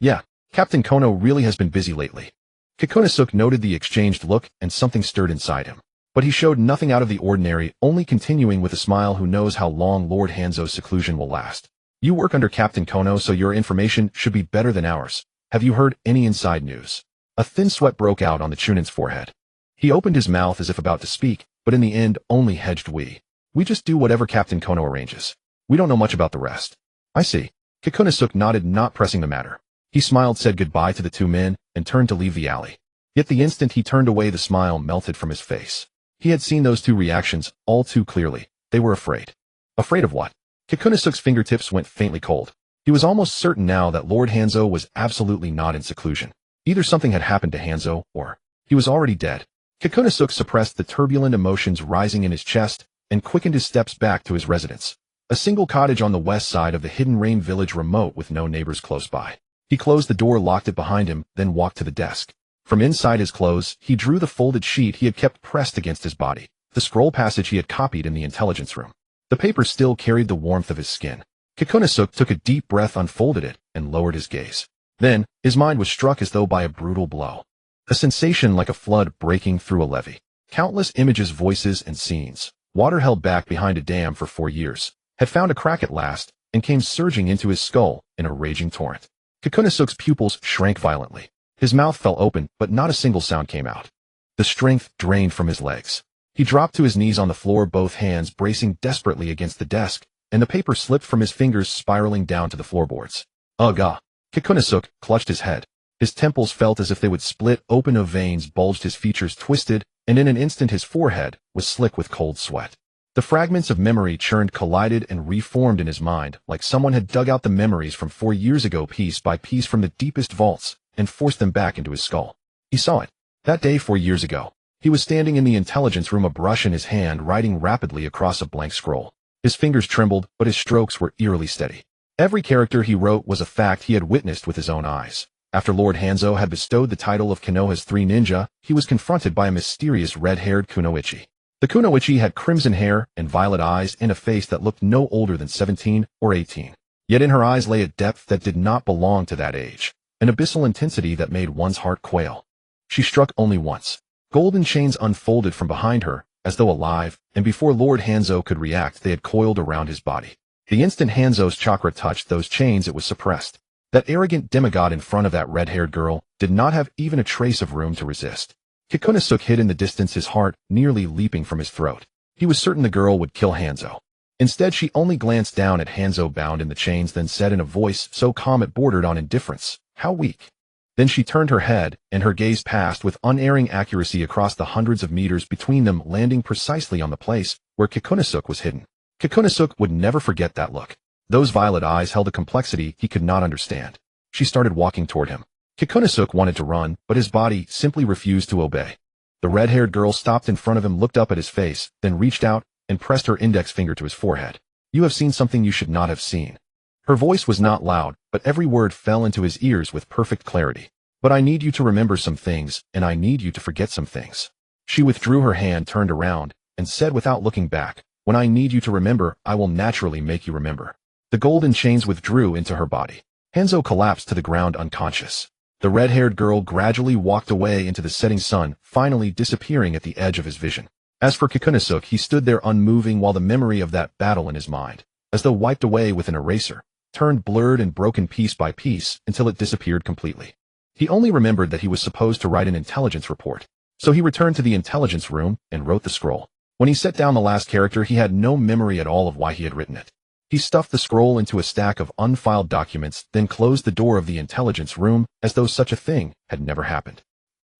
"Yeah, Captain Kono really has been busy lately." Kikunosuke noted the exchanged look, and something stirred inside him. But he showed nothing out of the ordinary, only continuing with a smile, "Who knows how long Lord Hanzo's seclusion will last. You work under Captain Kono, so your information should be better than ours. Have you heard any inside news?" A thin sweat broke out on the chunin's forehead. He opened his mouth as if about to speak, but in the end only hedged, "We just do whatever Captain Kono arranges. We don't know much about the rest." "I see." Kikunosuke nodded, not pressing the matter. He smiled, said goodbye to the two men, and turned to leave the alley. Yet the instant he turned away, the smile melted from his face. He had seen those two reactions all too clearly. They were afraid. Afraid of what? Kikunosuke's fingertips went faintly cold. He was almost certain now that Lord Hanzo was absolutely not in seclusion. Either something had happened to Hanzo, or he was already dead. Kikunosuke suppressed the turbulent emotions rising in his chest and quickened his steps back to his residence. A single cottage on the west side of the hidden rain village, remote with no neighbors close by. He closed the door, locked it behind him, then walked to the desk. From inside his clothes, he drew the folded sheet he had kept pressed against his body, the scroll passage he had copied in the intelligence room. The paper still carried the warmth of his skin. Kikunosuke took a deep breath, unfolded it, and lowered his gaze. Then, his mind was struck as though by a brutal blow. A sensation like a flood breaking through a levee. Countless images, voices, and scenes, water held back behind a dam for 4 years, had found a crack at last, and came surging into his skull in a raging torrent. Kikunosuke's pupils shrank violently. His mouth fell open, but not a single sound came out. The strength drained from his legs. He dropped to his knees on the floor, both hands bracing desperately against the desk, and the paper slipped from his fingers, spiraling down to the floorboards. Ugh! Kikunosuke clutched his head. His temples felt as if they would split open, veins bulged, his features twisted, and in an instant his forehead was slick with cold sweat. The fragments of memory churned, collided, and reformed in his mind, like someone had dug out the memories from 4 years ago piece by piece from the deepest vaults, and forced them back into his skull. He saw it. That day 4 years ago. He was standing in the intelligence room, a brush in his hand, writing rapidly across a blank scroll. His fingers trembled, but his strokes were eerily steady. Every character he wrote was a fact he had witnessed with his own eyes. After Lord Hanzo had bestowed the title of Konoha's three ninja, he was confronted by a mysterious red-haired kunoichi. The kunoichi had crimson hair and violet eyes and a face that looked no older than 17 or 18. Yet in her eyes lay a depth that did not belong to that age, an abyssal intensity that made one's heart quail. She struck only once. Golden chains unfolded from behind her, as though alive, and before Lord Hanzo could react they had coiled around his body. The instant Hanzo's chakra touched those chains it was suppressed. That arrogant demigod in front of that red-haired girl did not have even a trace of room to resist. Kikunosuke hid in the distance, his heart nearly leaping from his throat. He was certain the girl would kill Hanzo. Instead she only glanced down at Hanzo bound in the chains, then said in a voice so calm it bordered on indifference, "How weak." Then she turned her head, and her gaze passed with unerring accuracy across the hundreds of meters between them, landing precisely on the place where Kikunosuke was hidden. Kikunosuke would never forget that look. Those violet eyes held a complexity he could not understand. She started walking toward him. Kikunosuke wanted to run, but his body simply refused to obey. The red-haired girl stopped in front of him, looked up at his face, then reached out and pressed her index finger to his forehead. "You have seen something you should not have seen." Her voice was not loud, but every word fell into his ears with perfect clarity. "But I need you to remember some things, and I need you to forget some things." She withdrew her hand, turned around, and said without looking back, "When I need you to remember, I will naturally make you remember." The golden chains withdrew into her body. Hanzo collapsed to the ground unconscious. The red-haired girl gradually walked away into the setting sun, finally disappearing at the edge of his vision. As for Kikunosuke, he stood there unmoving while the memory of that battle in his mind, as though wiped away with an eraser, turned blurred and broken piece by piece until it disappeared completely. He only remembered that he was supposed to write an intelligence report, so he returned to the intelligence room and wrote the scroll. When he set down the last character, he had no memory at all of why he had written it. He stuffed the scroll into a stack of unfiled documents, then closed the door of the intelligence room as though such a thing had never happened.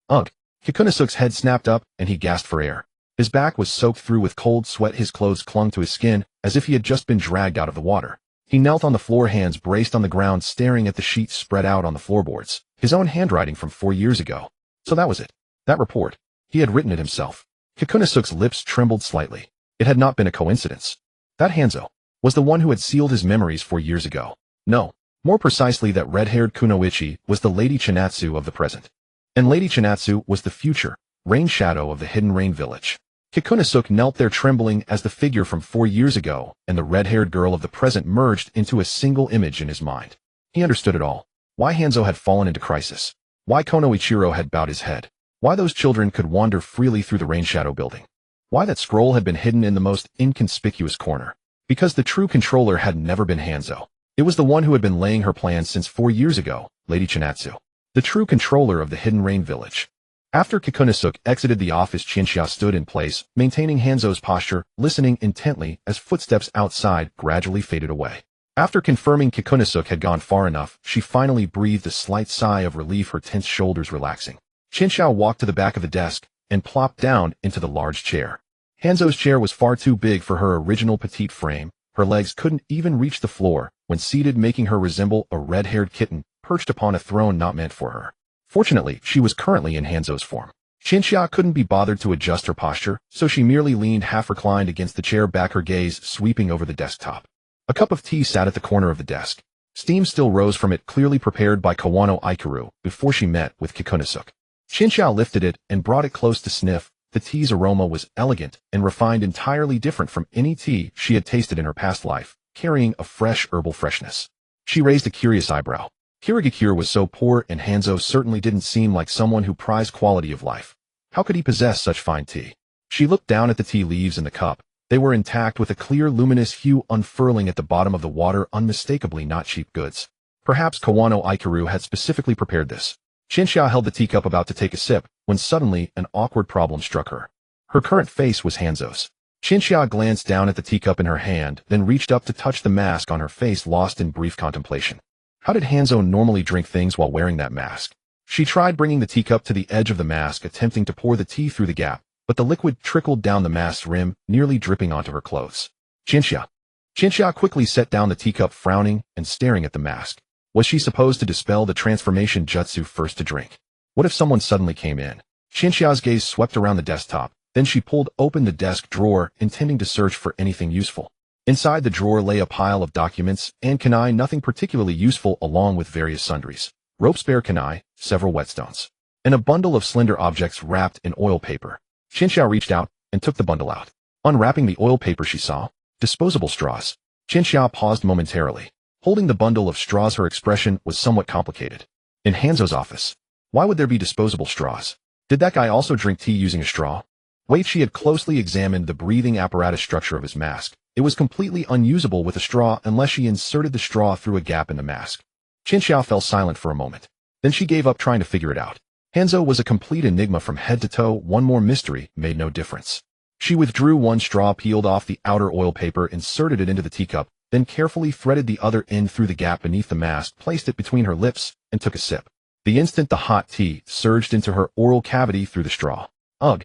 Ugh! Kikunosuke's head snapped up and he gasped for air. His back was soaked through with cold sweat, his clothes clung to his skin as if he had just been dragged out of the water. He knelt on the floor, hands braced on the ground, staring at the sheets spread out on the floorboards. His own handwriting from 4 years ago. So that was it. That report. He had written it himself. Kikunosuke's lips trembled slightly. It had not been a coincidence. That Hanzo was the one who had sealed his memories 4 years ago. No, more precisely, that red-haired kunoichi was the Lady Chinatsu of the present. And Lady Chinatsu was the future, rain shadow of the hidden rain village. Kikunosuke knelt there trembling as the figure from 4 years ago and the red-haired girl of the present merged into a single image in his mind. He understood it all. Why Hanzo had fallen into crisis. Why Konoichiro had bowed his head. Why those children could wander freely through the rain shadow building. Why that scroll had been hidden in the most inconspicuous corner. Because the true controller had never been Hanzo. It was the one who had been laying her plans since 4 years ago, Lady Chinatsu. The true controller of the hidden rain village. After Kikunosuke exited the office, Chinchilla stood in place, maintaining Hanzo's posture, listening intently as footsteps outside gradually faded away. After confirming Kikunosuke had gone far enough, she finally breathed a slight sigh of relief, her tense shoulders relaxing. Chinchilla walked to the back of the desk and plopped down into the large chair. Hanzo's chair was far too big for her original petite frame. Her legs couldn't even reach the floor when seated, making her resemble a red-haired kitten perched upon a throne not meant for her. Fortunately, she was currently in Hanzo's form. Chinchilla couldn't be bothered to adjust her posture, so she merely leaned half-reclined against the chair back, her gaze sweeping over the desktop. A cup of tea sat at the corner of the desk. Steam still rose from it, clearly prepared by Kawano Aikuru before she met with Kikunosuke. Chinchilla lifted it and brought it close to sniff. The tea's aroma was elegant and refined, entirely different from any tea she had tasted in her past life, carrying a fresh herbal freshness. She raised a curious eyebrow. Kirigakure was so poor, and Hanzo certainly didn't seem like someone who prized quality of life. How could he possess such fine tea? She looked down at the tea leaves in the cup. They were intact, with a clear luminous hue unfurling at the bottom of the water, unmistakably not cheap goods. Perhaps Kawano Aikuru had specifically prepared this. Chinchilla held the teacup about to take a sip, when suddenly an awkward problem struck her. Her current face was Hanzo's. Chinchilla glanced down at the teacup in her hand, then reached up to touch the mask on her face, lost in brief contemplation. How did Hanzo normally drink things while wearing that mask? She tried bringing the teacup to the edge of the mask, attempting to pour the tea through the gap, but the liquid trickled down the mask's rim, nearly dripping onto her clothes. Chinchilla quickly set down the teacup, frowning and staring at the mask. Was she supposed to dispel the transformation jutsu first to drink? What if someone suddenly came in? Chinchilla's gaze swept around the desktop, then she pulled open the desk drawer, intending to search for anything useful. Inside the drawer lay a pile of documents and kunai, nothing particularly useful, along with various sundries. Rope spare kunai, several whetstones, and a bundle of slender objects wrapped in oil paper. Chinxiao reached out and took the bundle out. Unwrapping the oil paper, she saw disposable straws. Chinxiao paused momentarily. Holding the bundle of straws, her expression was somewhat complicated. In Hanzo's office, why would there be disposable straws? Did that guy also drink tea using a straw? Wait, she had closely examined the breathing apparatus structure of his mask. It was completely unusable with a straw unless she inserted the straw through a gap in the mask. Chinxiao fell silent for a moment. Then she gave up trying to figure it out. Hanzo was a complete enigma from head to toe. One more mystery made no difference. She withdrew one straw, peeled off the outer oil paper, inserted it into the teacup, then carefully threaded the other end through the gap beneath the mask, placed it between her lips, and took a sip. The instant the hot tea surged into her oral cavity through the straw. Ugh!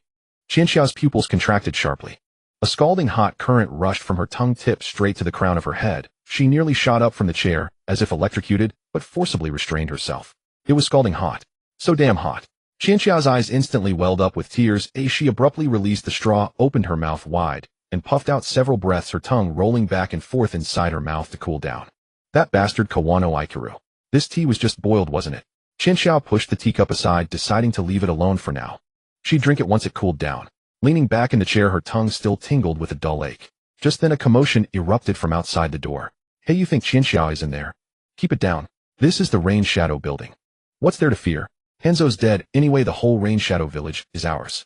Chinxiao's pupils contracted sharply. A scalding hot current rushed from her tongue tip straight to the crown of her head. She nearly shot up from the chair, as if electrocuted, but forcibly restrained herself. It was scalding hot. So damn hot. Chinxiao's eyes instantly welled up with tears as she abruptly released the straw, opened her mouth wide, and puffed out several breaths, her tongue rolling back and forth inside her mouth to cool down. That bastard Kawano Ikuru. This tea was just boiled, wasn't it? Chinxiao pushed the teacup aside, deciding to leave it alone for now. She'd drink it once it cooled down. Leaning back in the chair, her tongue still tingled with a dull ache. Just then a commotion erupted from outside the door. Hey, you think Chinxiao is in there? Keep it down. This is the Rain Shadow building. What's there to fear? Hanzo's dead. Anyway, the whole Rain Shadow village is ours.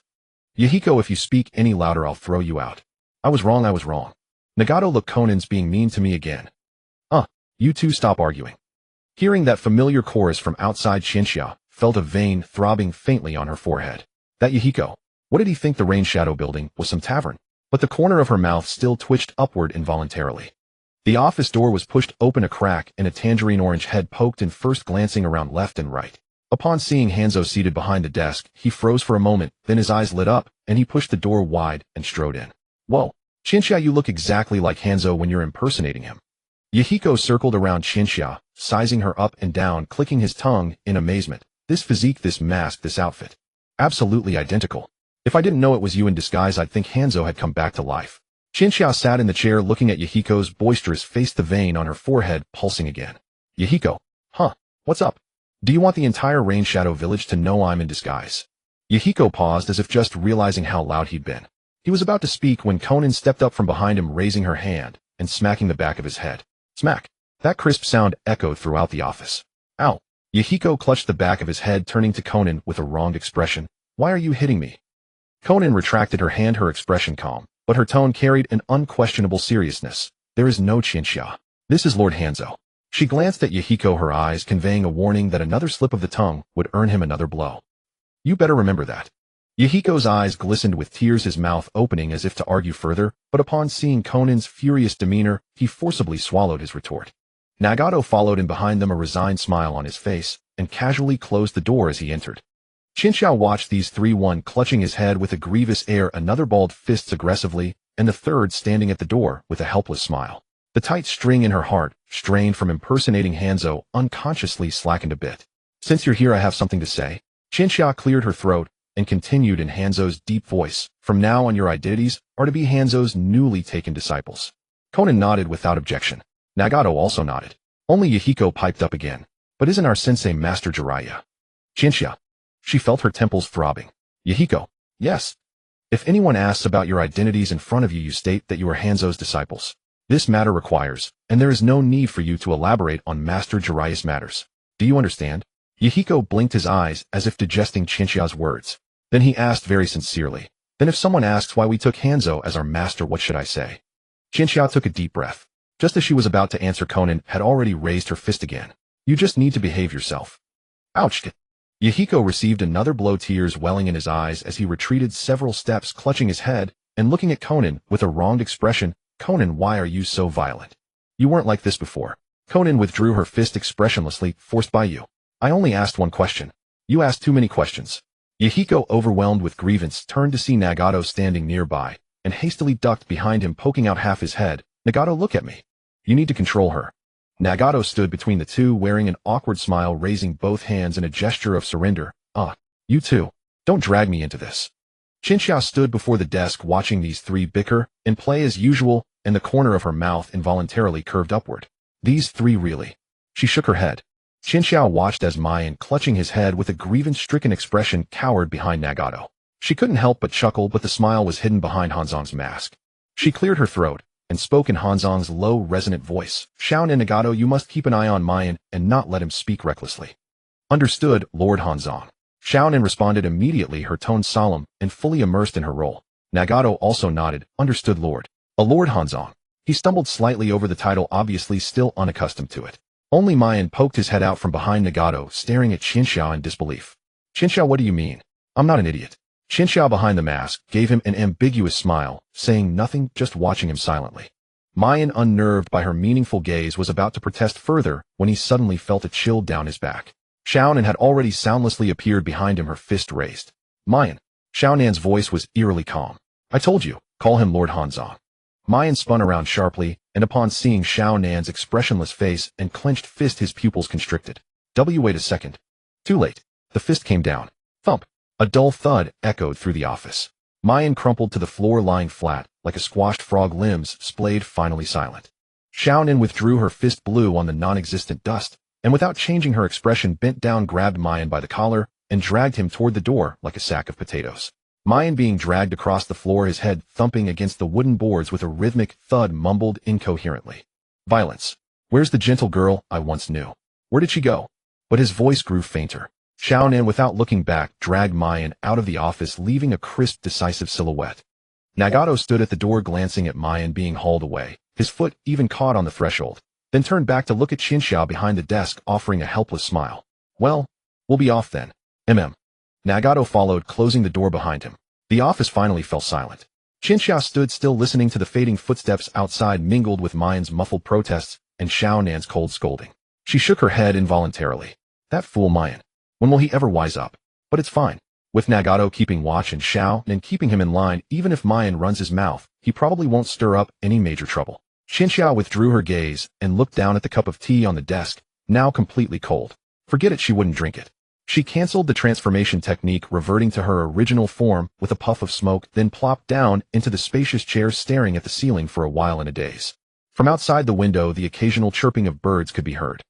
Yahiko, if you speak any louder, I'll throw you out. I was wrong. Nagato, look, Conan's being mean to me again. You two stop arguing. Hearing that familiar chorus from outside, Chinxiao felt a vein throbbing faintly on her forehead. That Yahiko. What did he think the Rain Shadow building was, some tavern? But the corner of her mouth still twitched upward involuntarily. The office door was pushed open a crack and a tangerine orange head poked in, first glancing around left and right. Upon seeing Hanzo seated behind the desk, he froze for a moment, then his eyes lit up, and he pushed the door wide and strode in. Whoa, Chinxiao, you look exactly like Hanzo when you're impersonating him. Yahiko circled around Chinxiao, sizing her up and down, clicking his tongue in amazement. This physique, this mask, this outfit. Absolutely identical. If I didn't know it was you in disguise, I'd think Hanzo had come back to life. Chinxiao sat in the chair looking at Yahiko's boisterous face, the vein on her forehead pulsing again. Yahiko. What's up? Do you want the entire Rain Shadow village to know I'm in disguise? Yahiko paused, as if just realizing how loud he'd been. He was about to speak when Konan stepped up from behind him, raising her hand and smacking the back of his head. Smack. That crisp sound echoed throughout the office. Ow. Yahiko clutched the back of his head, turning to Konan with a wronged expression. Why are you hitting me? Konan retracted her hand, her expression calm, but her tone carried an unquestionable seriousness. There is no Chinxiao. This is Lord Hanzo. She glanced at Yahiko, her eyes conveying a warning that another slip of the tongue would earn him another blow. You better remember that. Yahiko's eyes glistened with tears, his mouth opening as if to argue further, but upon seeing Konan's furious demeanor, he forcibly swallowed his retort. Nagato followed in behind them, a resigned smile on his face, and casually closed the door as he entered. Chinxiao watched these three, one clutching his head with a grievous air, another balled fists aggressively, and the third standing at the door with a helpless smile. The tight string in her heart, strained from impersonating Hanzo, unconsciously slackened a bit. Since you're here, I have something to say. Chinxiao cleared her throat and continued in Hanzo's deep voice. From now on, your identities are to be Hanzo's newly taken disciples. Konan nodded without objection. Nagato also nodded. Only Yahiko piped up again. But isn't our sensei Master Jiraiya? Chinxiao. She felt her temples throbbing. Yahiko. Yes. If anyone asks about your identities in front of you, you state that you are Hanzo's disciples. This matter requires, and there is no need for you to elaborate on Master Jiraiya's matters. Do you understand? Yahiko blinked his eyes as if digesting Chinxiao's words. Then he asked very sincerely, then if someone asks why we took Hanzo as our master, what should I say? Chinxiao took a deep breath. Just as she was about to answer, Konan had already raised her fist again. You just need to behave yourself. Ouch! Yahiko received another blow, tears welling in his eyes as he retreated several steps, clutching his head and looking at Konan with a wronged expression. Konan, why are you so violent? You weren't like this before. Konan withdrew her fist expressionlessly. Forced by you. I only asked one question. You asked too many questions. Yahiko, overwhelmed with grievance, turned to see Nagato standing nearby and hastily ducked behind him, poking out half his head. Nagato, look at me. You need to control her. Nagato stood between the two, wearing an awkward smile, raising both hands in a gesture of surrender. You two. Don't drag me into this. Chinxiao stood before the desk watching these three bicker and play as usual, and the corner of her mouth involuntarily curved upward. These three really. She shook her head. Qinxiao watched as Mayan, clutching his head with a grievance-stricken expression, cowered behind Nagato. She couldn't help but chuckle, but the smile was hidden behind Hanzong's mask. She cleared her throat and spoke in Hanzong's low, resonant voice. Xiao and Nagato, you must keep an eye on Mayan and not let him speak recklessly. Understood, Lord Hanzong. Xiaonan responded immediately, her tone solemn and fully immersed in her role. Nagato also nodded. Understood, Lord. A Lord Hanzong. He stumbled slightly over the title, obviously still unaccustomed to it. Only Mayan poked his head out from behind Nagato, staring at Qinxiao in disbelief. Qinxiao, what do you mean? I'm not an idiot. Qinxiao behind the mask gave him an ambiguous smile, saying nothing, just watching him silently. Mayan, unnerved by her meaningful gaze, was about to protest further when he suddenly felt a chill down his back. Xiaonan had already soundlessly appeared behind him, her fist raised. Mayan. Xiaonan's voice was eerily calm. I told you, call him Lord Hanzong. Mayan spun around sharply, and upon seeing Xiaonan's expressionless face and clenched fist, his pupils constricted. Wait a second. Too late. The fist came down. Thump. A dull thud echoed through the office. Mayan crumpled to the floor, lying flat, like a squashed frog, limbs splayed, finally silent. Xiaonan withdrew her fist, blew on the non-existent dust, and without changing her expression, bent down, grabbed Mayan by the collar, and dragged him toward the door like a sack of potatoes. Mayan, being dragged across the floor, his head thumping against the wooden boards with a rhythmic thud, mumbled incoherently. Violence. Where's the gentle girl I once knew? Where did she go? But his voice grew fainter. Xiaonan, without looking back, dragged Mayan out of the office, leaving a crisp, decisive silhouette. Nagato stood at the door, glancing at Mayan being hauled away, his foot even caught on the threshold, then turned back to look at Qinxiao behind the desk, offering a helpless smile. Well, we'll be off then. Nagato followed, closing the door behind him. The office finally fell silent. Qinxiao stood still, listening to the fading footsteps outside, mingled with Mayan's muffled protests and Xiaonan's cold scolding. She shook her head involuntarily. That fool Mayan. When will he ever wise up? But it's fine. With Nagato keeping watch and Xiaonan keeping him in line, even if Mayan runs his mouth, he probably won't stir up any major trouble. Qinxiao withdrew her gaze and looked down at the cup of tea on the desk, now completely cold. Forget it, she wouldn't drink it. She canceled the transformation technique, reverting to her original form with a puff of smoke, then plopped down into the spacious chair, staring at the ceiling for a while in a daze. From outside the window, the occasional chirping of birds could be heard.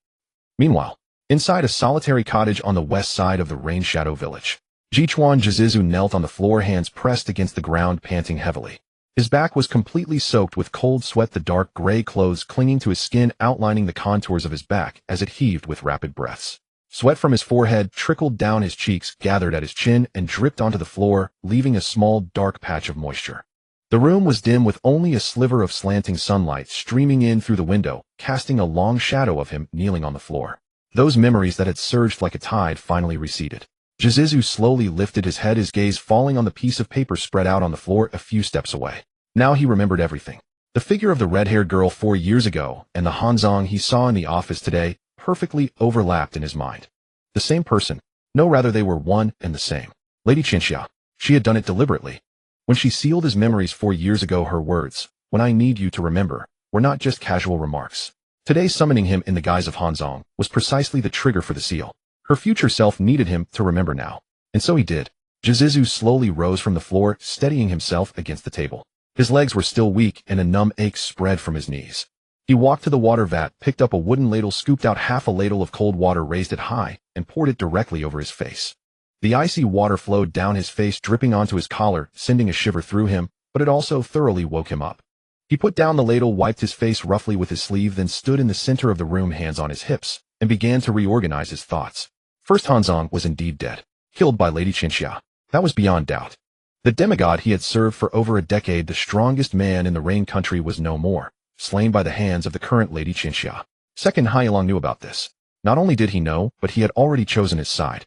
Meanwhile, inside a solitary cottage on the west side of the Rain Shadow village, Jichuan Jizizu knelt on the floor, hands pressed against the ground, panting heavily. His back was completely soaked with cold sweat, the dark gray clothes clinging to his skin, outlining the contours of his back as it heaved with rapid breaths. Sweat from his forehead trickled down his cheeks, gathered at his chin, and dripped onto the floor, leaving a small, dark patch of moisture. The room was dim, with only a sliver of slanting sunlight streaming in through the window, casting a long shadow of him kneeling on the floor. Those memories that had surged like a tide finally receded. Jizizu slowly lifted his head, his gaze falling on the piece of paper spread out on the floor a few steps away. Now he remembered everything. The figure of the red-haired girl 4 years ago and the Hanzong he saw in the office today perfectly overlapped in his mind. The same person. No, rather, they were one and the same. Lady Qinxia. She had done it deliberately. When she sealed his memories 4 years ago, her words, "When I need you to remember," were not just casual remarks. Today, summoning him in the guise of Hanzong was precisely the trigger for the seal. Her future self needed him to remember now. And so he did. Jizizu slowly rose from the floor, steadying himself against the table. His legs were still weak, and a numb ache spread from his knees. He walked to the water vat, picked up a wooden ladle, scooped out half a ladle of cold water, raised it high, and poured it directly over his face. The icy water flowed down his face, dripping onto his collar, sending a shiver through him, but it also thoroughly woke him up. He put down the ladle, wiped his face roughly with his sleeve, then stood in the center of the room, hands on his hips, and began to reorganize his thoughts. First, Hanzong was indeed dead, killed by Lady Qinxia. That was beyond doubt. The demigod he had served for over a decade, the strongest man in the Rain country, was no more, slain by the hands of the current Lady Qinxia. Second, Hailong knew about this. Not only did he know, but he had already chosen his side.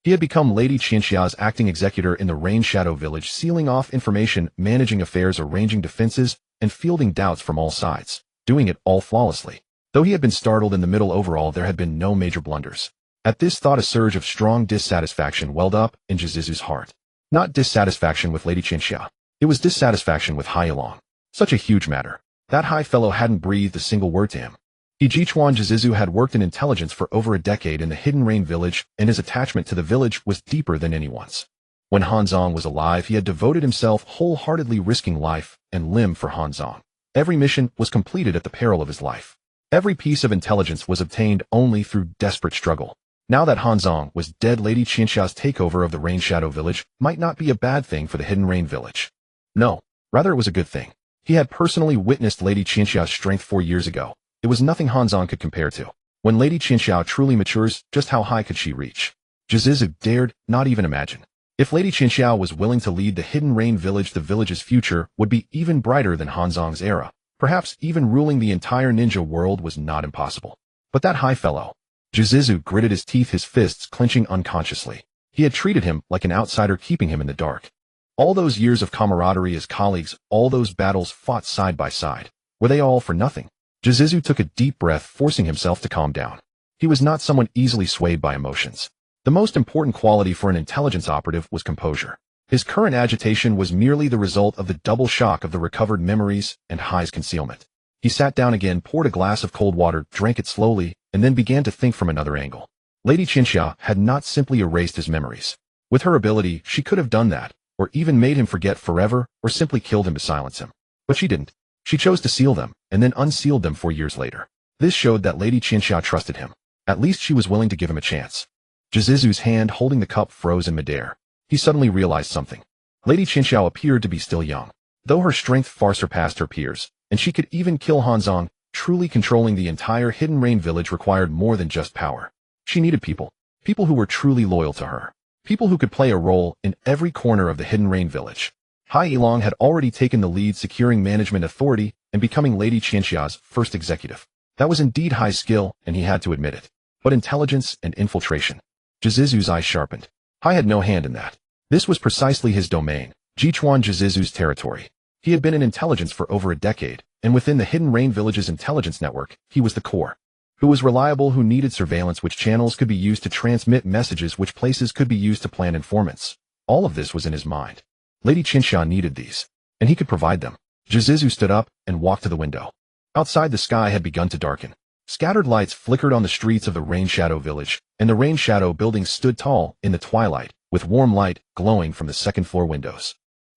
He had become Lady Qinxia's acting executor in the Rain Shadow village, sealing off information, managing affairs, arranging defenses, and fielding doubts from all sides, doing it all flawlessly. Though he had been startled in the middle, overall there had been no major blunders. At this thought, a surge of strong dissatisfaction welled up in Jizizu's heart. Not dissatisfaction with Lady Qinxia. It was dissatisfaction with Hailong. Such a huge matter. That high fellow hadn't breathed a single word to him. Jichuan Jizizu had worked in intelligence for over a decade in the Hidden Rain village, and his attachment to the village was deeper than anyone's. When Hanzong was alive, he had devoted himself wholeheartedly, risking life and limb for Hanzong. Every mission was completed at the peril of his life. Every piece of intelligence was obtained only through desperate struggle. Now that Hanzo was dead, Lady Qianxia's takeover of the Rain Shadow Village might not be a bad thing for the Hidden Rain Village. No, rather it was a good thing. He had personally witnessed Lady Qianxia's strength 4 years ago. It was nothing Hanzo could compare to. When Lady Qianxia truly matures, just how high could she reach? Jizizu dared not even imagine. If Lady Qianxia was willing to lead the Hidden Rain Village, the village's future would be even brighter than Hanzong's era. Perhaps even ruling the entire ninja world was not impossible. But that high fellow. Jizizu gritted his teeth, his fists clenching unconsciously. He had treated him like an outsider, keeping him in the dark. All those years of camaraderie as colleagues, all those battles fought side by side, were they all for nothing? Jizizu took a deep breath, forcing himself to calm down. He was not someone easily swayed by emotions. The most important quality for an intelligence operative was composure. His current agitation was merely the result of the double shock of the recovered memories and Hai's concealment. He sat down again, poured a glass of cold water, drank it slowly, and then began to think from another angle. Lady Qianxia had not simply erased his memories. With her ability, she could have done that, or even made him forget forever, or simply killed him to silence him. But she didn't. She chose to seal them, and then unsealed them 4 years later. This showed that Lady Qianxia trusted him. At least she was willing to give him a chance. Jizizu's hand holding the cup froze in midair. He suddenly realized something. Lady Qianxia appeared to be still young. Though her strength far surpassed her peers, and she could even kill Hanzo, truly controlling the entire Hidden Rain Village required more than just power. She needed people. People who were truly loyal to her. People who could play a role in every corner of the Hidden Rain Village. Hai Yilong had already taken the lead, securing management authority and becoming Lady Qianxia's first executive. That was indeed Hai's skill, and he had to admit it. But intelligence and infiltration. Jizizu's eyes sharpened. Hai had no hand in that. This was precisely his domain, Jichuan Jizizu's territory. He had been in intelligence for over a decade, and within the Hidden Rain Village's intelligence network, he was the core. Who was reliable, who needed surveillance, which channels could be used to transmit messages, which places could be used to plan informants. All of this was in his mind. Lady Qianxia needed these, and he could provide them. Jizizu stood up and walked to the window. Outside, the sky had begun to darken. Scattered lights flickered on the streets of the Rain Shadow Village, and the Rain Shadow building stood tall in the twilight, with warm light glowing from the second-floor windows.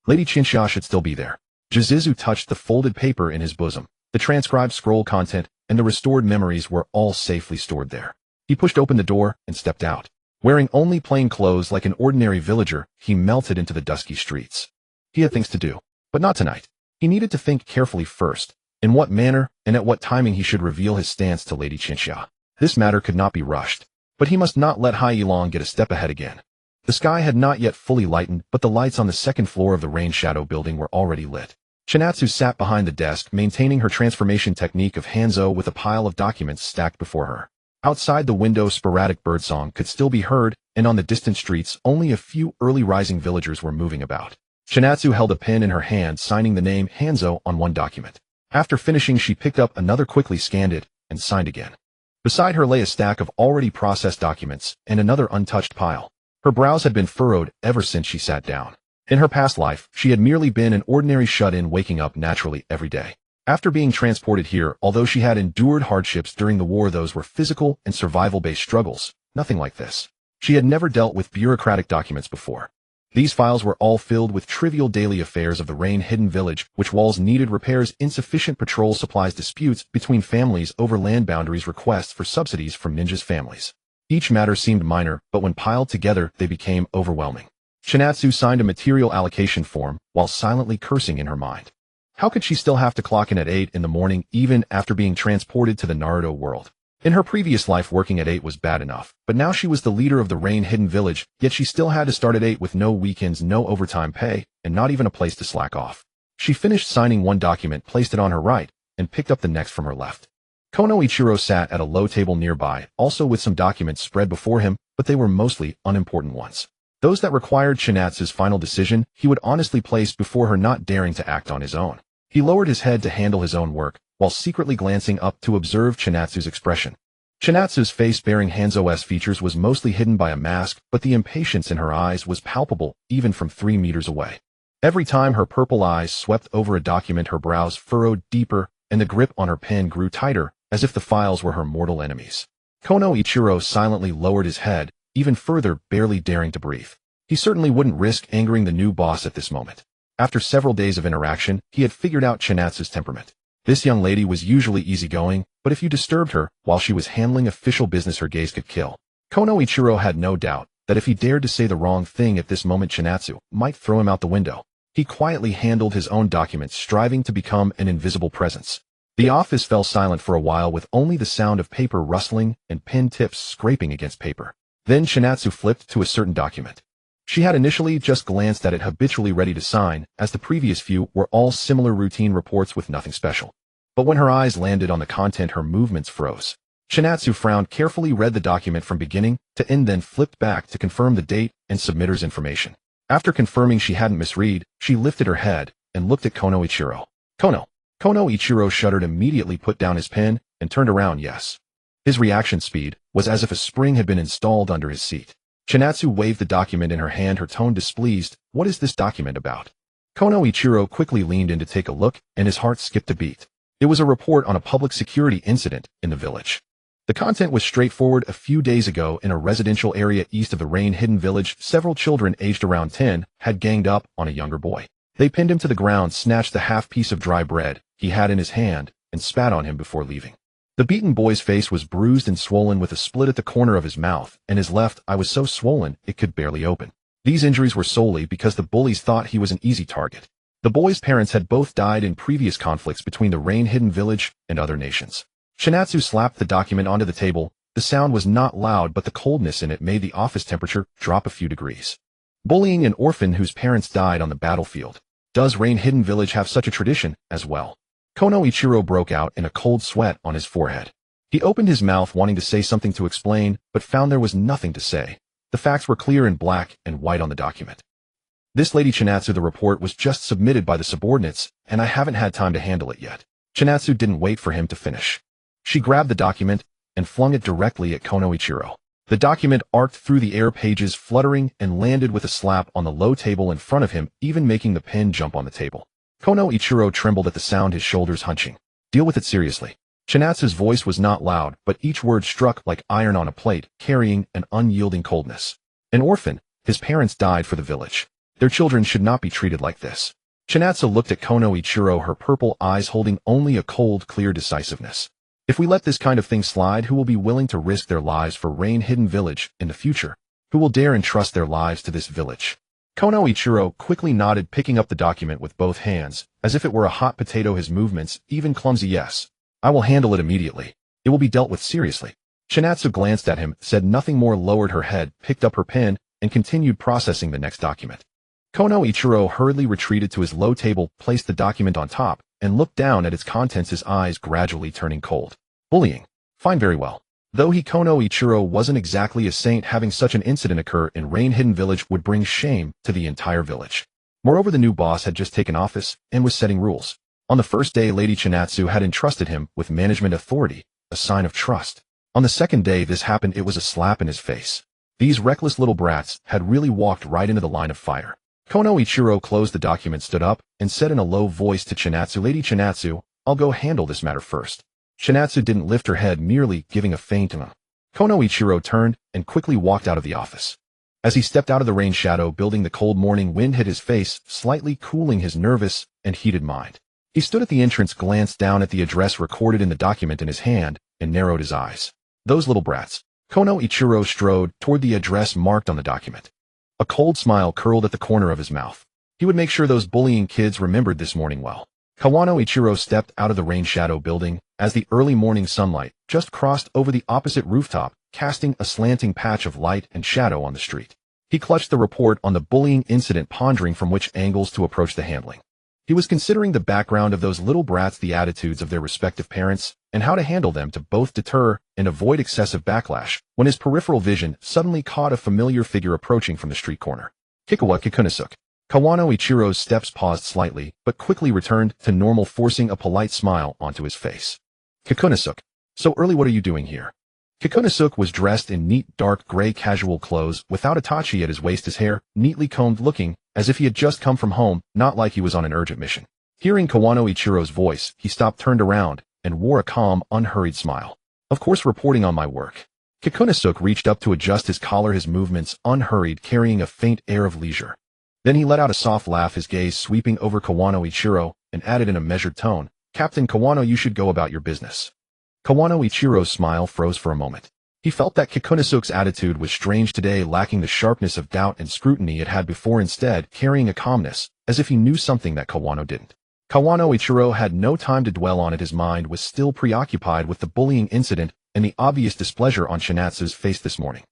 Lady Qianxia should still be there. Jizizu touched the folded paper in his bosom. The transcribed scroll content and the restored memories were all safely stored there. He pushed open the door and stepped out. Wearing only plain clothes like an ordinary villager, he melted into the dusky streets. He had things to do, but not tonight. He needed to think carefully first. In what manner and at what timing he should reveal his stance to Lady Qianxia. This matter could not be rushed, but he must not let Hai Yilong get a step ahead again. The sky had not yet fully lightened, but the lights on the second floor of the Rain Shadow building were already lit. Chinatsu sat behind the desk, maintaining her transformation technique of Hanzo with a pile of documents stacked before her. Outside the window, sporadic birdsong could still be heard, and on the distant streets, only a few early rising villagers were moving about. Chinatsu held a pen in her hand, signing the name Hanzo on one document. After finishing, she picked up another, quickly scanned it, and signed again. Beside her lay a stack of already processed documents and another untouched pile. Her brows had been furrowed ever since she sat down. In her past life, she had merely been an ordinary shut-in, waking up naturally every day. After being transported here, although she had endured hardships during the war, those were physical and survival-based struggles, nothing like this. She had never dealt with bureaucratic documents before. These files were all filled with trivial daily affairs of the Rain Hidden Village, which walls needed repairs, insufficient patrol supplies, disputes between families over land boundaries, requests for subsidies from ninjas' families. Each matter seemed minor, but when piled together, they became overwhelming. Chinatsu signed a material allocation form, while silently cursing in her mind. How could she still have to clock in at 8 in the morning, even after being transported to the Naruto world? In her previous life, working at 8 was bad enough, but now she was the leader of the Rain Hidden Village, yet she still had to start at 8 with no weekends, no overtime pay, and not even a place to slack off. She finished signing one document, placed it on her right, and picked up the next from her left. Kono Ichiro sat at a low table nearby, also with some documents spread before him, but they were mostly unimportant ones. Those that required Chinatsu's final decision, he would honestly place before her, not daring to act on his own. He lowered his head to handle his own work, while secretly glancing up to observe Chinatsu's expression. Chinatsu's face, bearing Hanzo's features, was mostly hidden by a mask, but the impatience in her eyes was palpable, even from 3 meters away. Every time her purple eyes swept over a document, her brows furrowed deeper, and the grip on her pen grew tighter, as if the files were her mortal enemies. Kono Ichiro silently lowered his head, even further, barely daring to breathe. He certainly wouldn't risk angering the new boss at this moment. After several days of interaction, he had figured out Chinatsu's temperament. This young lady was usually easygoing, but if you disturbed her while she was handling official business, her gaze could kill. Konoichiro had no doubt that if he dared to say the wrong thing at this moment, Chinatsu might throw him out the window. He quietly handled his own documents, striving to become an invisible presence. The office fell silent for a while, with only the sound of paper rustling and pen tips scraping against paper. Then Chinatsu flipped to a certain document. She had initially just glanced at it, habitually ready to sign, as the previous few were all similar routine reports with nothing special. But when her eyes landed on the content, her movements froze. Chinatsu frowned, carefully read the document from beginning to end, then flipped back to confirm the date and submitter's information. After confirming she hadn't misread, she lifted her head and looked at Konoichiro. Konoichiro shuddered, immediately put down his pen and turned around. Yes. His reaction speed was as if a spring had been installed under his seat. Chinatsu waved the document in her hand, her tone displeased. What is this document about? Konoichiro quickly leaned in to take a look, and his heart skipped a beat. It was a report on a public security incident in the village. The content was straightforward. A few days ago, in a residential area east of the rain-hidden village, several children aged around 10 had ganged up on a younger boy. They pinned him to the ground, snatched the half-piece of dry bread he had in his hand, and spat on him before leaving. The beaten boy's face was bruised and swollen, with a split at the corner of his mouth, and his left eye was so swollen it could barely open. These injuries were solely because the bullies thought he was an easy target. The boy's parents had both died in previous conflicts between the rain-hidden village and other nations. Chinatsu slapped the document onto the table. The sound was not loud, but the coldness in it made the office temperature drop a few degrees. Bullying an orphan whose parents died on the battlefield. Does rain-hidden village have such a tradition as well? Konoichiro broke out in a cold sweat on his forehead. He opened his mouth, wanting to say something to explain, but found there was nothing to say. The facts were clear in black and white on the document. This Lady Chinatsu, the report was just submitted by the subordinates, and I haven't had time to handle it yet. Chinatsu didn't wait for him to finish. She grabbed the document and flung it directly at Konoichiro. The document arced through the air, pages fluttering, and landed with a slap on the low table in front of him, even making the pen jump on the table. Konoichiro trembled at the sound, his shoulders hunching. Deal with it seriously. Chinatsu's voice was not loud, but each word struck like iron on a plate, carrying an unyielding coldness. An orphan, his parents died for the village. Their children should not be treated like this. Chinatsu looked at Konoichiro, her purple eyes holding only a cold, clear decisiveness. If we let this kind of thing slide, who will be willing to risk their lives for rain-hidden village in the future? Who will dare entrust their lives to this village? Konoichiro quickly nodded, picking up the document with both hands, as if it were a hot potato, his movements even clumsy. Yes. I will handle it immediately. It will be dealt with seriously. Chinatsu glanced at him, said nothing more, lowered her head, picked up her pen, and continued processing the next document. Konoichiro hurriedly retreated to his low table, placed the document on top, and looked down at its contents, his eyes gradually turning cold. Bullying. Fine, very well. Though Konoichiro wasn't exactly a saint, having such an incident occur in rain-hidden village would bring shame to the entire village. Moreover, the new boss had just taken office and was setting rules. On the first day, Lady Chinatsu had entrusted him with management authority, a sign of trust. On the second day this happened, it was a slap in his face. These reckless little brats had really walked right into the line of fire. Konoichiro closed the document, stood up, and said in a low voice to Chinatsu, Lady Chinatsu, I'll go handle this matter first. Chinatsu didn't lift her head, merely giving a faint Konoichiro turned and quickly walked out of the office. As he stepped out of the rain shadow building, the cold morning wind hit his face, slightly cooling his nervous and heated mind. He stood at the entrance, glanced down at the address recorded in the document in his hand, and narrowed his eyes. Those little brats. Konoichiro strode toward the address marked on the document. A cold smile curled at the corner of his mouth. He would make sure those bullying kids remembered this morning well. Konoichiro stepped out of the rain shadow building as the early morning sunlight just crossed over the opposite rooftop, casting a slanting patch of light and shadow on the street. He clutched the report on the bullying incident, pondering from which angles to approach the handling. He was considering the background of those little brats, the attitudes of their respective parents, and how to handle them to both deter and avoid excessive backlash, when his peripheral vision suddenly caught a familiar figure approaching from the street corner. Kikuwa Kikunasuk. Konoichiro's steps paused slightly, but quickly returned to normal, forcing a polite smile onto his face. Kikunasuk. So early, what are you doing here? Kikunasuk was dressed in neat dark gray casual clothes, without a tachi at his waist, his hair neatly combed, looking as if he had just come from home, not like he was on an urgent mission. Hearing Konoichiro's voice, he stopped, turned around, and wore a calm, unhurried smile. Of course, reporting on my work. Kikunasuk reached up to adjust his collar, his movements unhurried, carrying a faint air of leisure. Then he let out a soft laugh, his gaze sweeping over Konoichiro, and added in a measured tone, Captain Kawano, you should go about your business. Kawano Ichiro's smile froze for a moment. He felt that Kikunosuke's attitude was strange today, lacking the sharpness of doubt and scrutiny it had before, instead carrying a calmness, as if he knew something that Kawano didn't. Kawano Ichiro had no time to dwell on it. His mind was still preoccupied with the bullying incident and the obvious displeasure on Chinatsu's face this morning.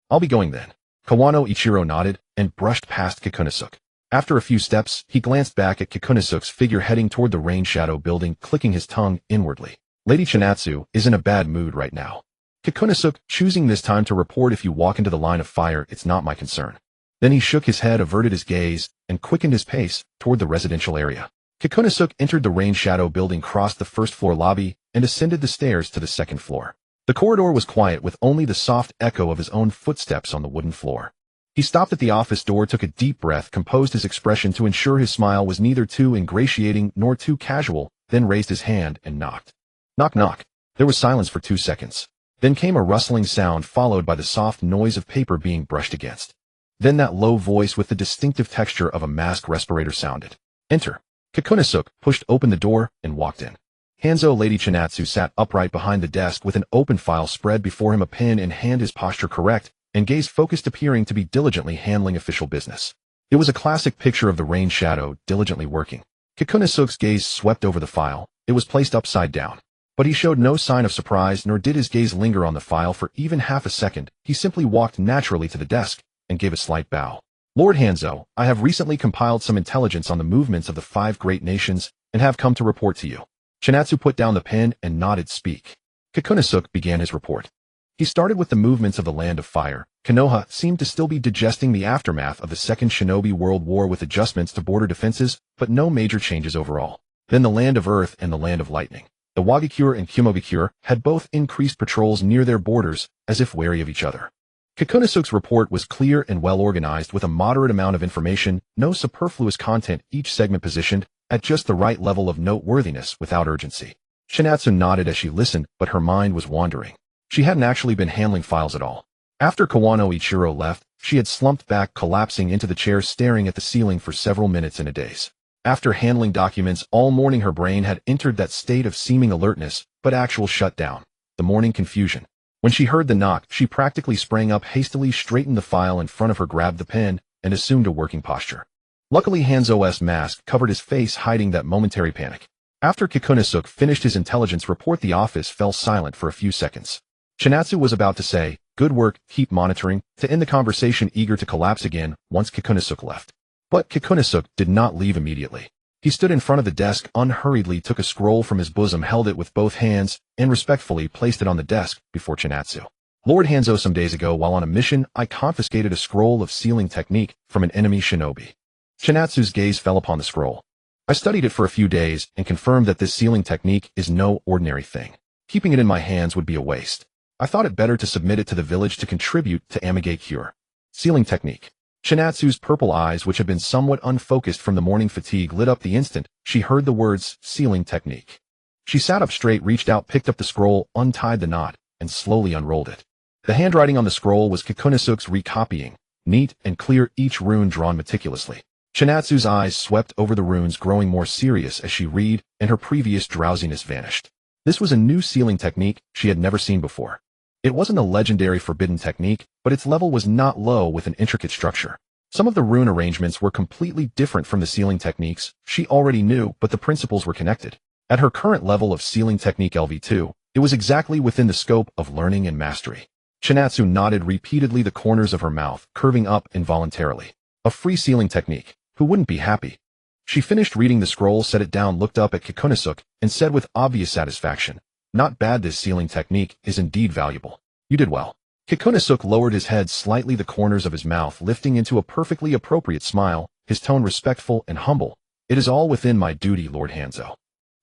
I'll be going then. Kawano Ichiro nodded and brushed past Kikunosuke. After a few steps, he glanced back at Kikunosuke's figure heading toward the rain shadow building, clicking his tongue inwardly. Lady Chinatsu is in a bad mood right now. Kikunosuke, choosing this time to report, if you walk into the line of fire, it's not my concern. Then he shook his head, averted his gaze, and quickened his pace toward the residential area. Kikunosuke entered the rain shadow building, crossed the first-floor lobby, and ascended the stairs to the second floor. The corridor was quiet, with only the soft echo of his own footsteps on the wooden floor. He stopped at the office door, took a deep breath, composed his expression to ensure his smile was neither too ingratiating nor too casual, then raised his hand and knocked. Knock, knock. There was silence for 2 seconds. Then came a rustling sound, followed by the soft noise of paper being brushed against. Then that low voice with the distinctive texture of a mask respirator sounded. Enter. Kikunosuke pushed open the door and walked in. Hanzo. Lady Chinatsu sat upright behind the desk with an open file spread before him, a pen in hand, his posture correct, and gaze focused, appearing to be diligently handling official business. It was a classic picture of the rain shadow diligently working. Kikunosuke's gaze swept over the file. It was placed upside down. But he showed no sign of surprise, nor did his gaze linger on the file for even half a second. He simply walked naturally to the desk and gave a slight bow. Lord Hanzo, I have recently compiled some intelligence on the movements of the 5 great nations and have come to report to you. Chinatsu put down the pen and nodded. Speak. Kikunosuke began his report. He started with the movements of the Land of Fire. Konoha seemed to still be digesting the aftermath of the Second Shinobi World War, with adjustments to border defenses, but no major changes overall. Then the Land of Earth and the Land of Lightning. The Wagakure and Kumobakure had both increased patrols near their borders, as if wary of each other. Kikunosuke's report was clear and well organized, with a moderate amount of information, no superfluous content, each segment positioned at just the right level of noteworthiness without urgency. Chinatsu nodded as she listened, but her mind was wandering. She hadn't actually been handling files at all. After Kawano Ichiro left, she had slumped back, collapsing into the chair, staring at the ceiling for several minutes in a daze. After handling documents all morning, her brain had entered that state of seeming alertness, but actual shutdown. The morning confusion. When she heard the knock, she practically sprang up, hastily straightened the file in front of her, grabbed the pen, and assumed a working posture. Luckily, Hanzo's mask covered his face, hiding that momentary panic. After Kikunosuke finished his intelligence report, the office fell silent for a few seconds. Chinatsu was about to say, "Good work, keep monitoring," to end the conversation, eager to collapse again once Kikunosuke left. But Kikunosuke did not leave immediately. He stood in front of the desk, unhurriedly took a scroll from his bosom, held it with both hands, and respectfully placed it on the desk before Chinatsu. Lord Hanzo, some days ago, while on a mission, I confiscated a scroll of sealing technique from an enemy shinobi. Chinatsu's gaze fell upon the scroll. I studied it for a few days and confirmed that this sealing technique is no ordinary thing. Keeping it in my hands would be a waste. I thought it better to submit it to the village to contribute to Amigate Cure. Sealing technique. Chinatsu's purple eyes, which had been somewhat unfocused from the morning fatigue, lit up the instant she heard the words sealing technique. She sat up straight, reached out, picked up the scroll, untied the knot, and slowly unrolled it. The handwriting on the scroll was Kikunosuke's recopying, neat and clear, each rune drawn meticulously. Chinatsu's eyes swept over the runes, growing more serious as she read, and her previous drowsiness vanished. This was a new sealing technique she had never seen before. It wasn't a legendary forbidden technique, but its level was not low, with an intricate structure. Some of the rune arrangements were completely different from the sealing techniques she already knew, but the principles were connected. At her current level of sealing technique LV2, it was exactly within the scope of learning and mastery. Chinatsu nodded repeatedly, the corners of her mouth curving up involuntarily. A free sealing technique. Who wouldn't be happy? She finished reading the scroll, set it down, looked up at Kikunosuke, and said with obvious satisfaction, "Not bad, this sealing technique is indeed valuable. You did well." Kikunosuke lowered his head slightly, the corners of his mouth lifting into a perfectly appropriate smile, his tone respectful and humble. "It is all within my duty, Lord Hanzo."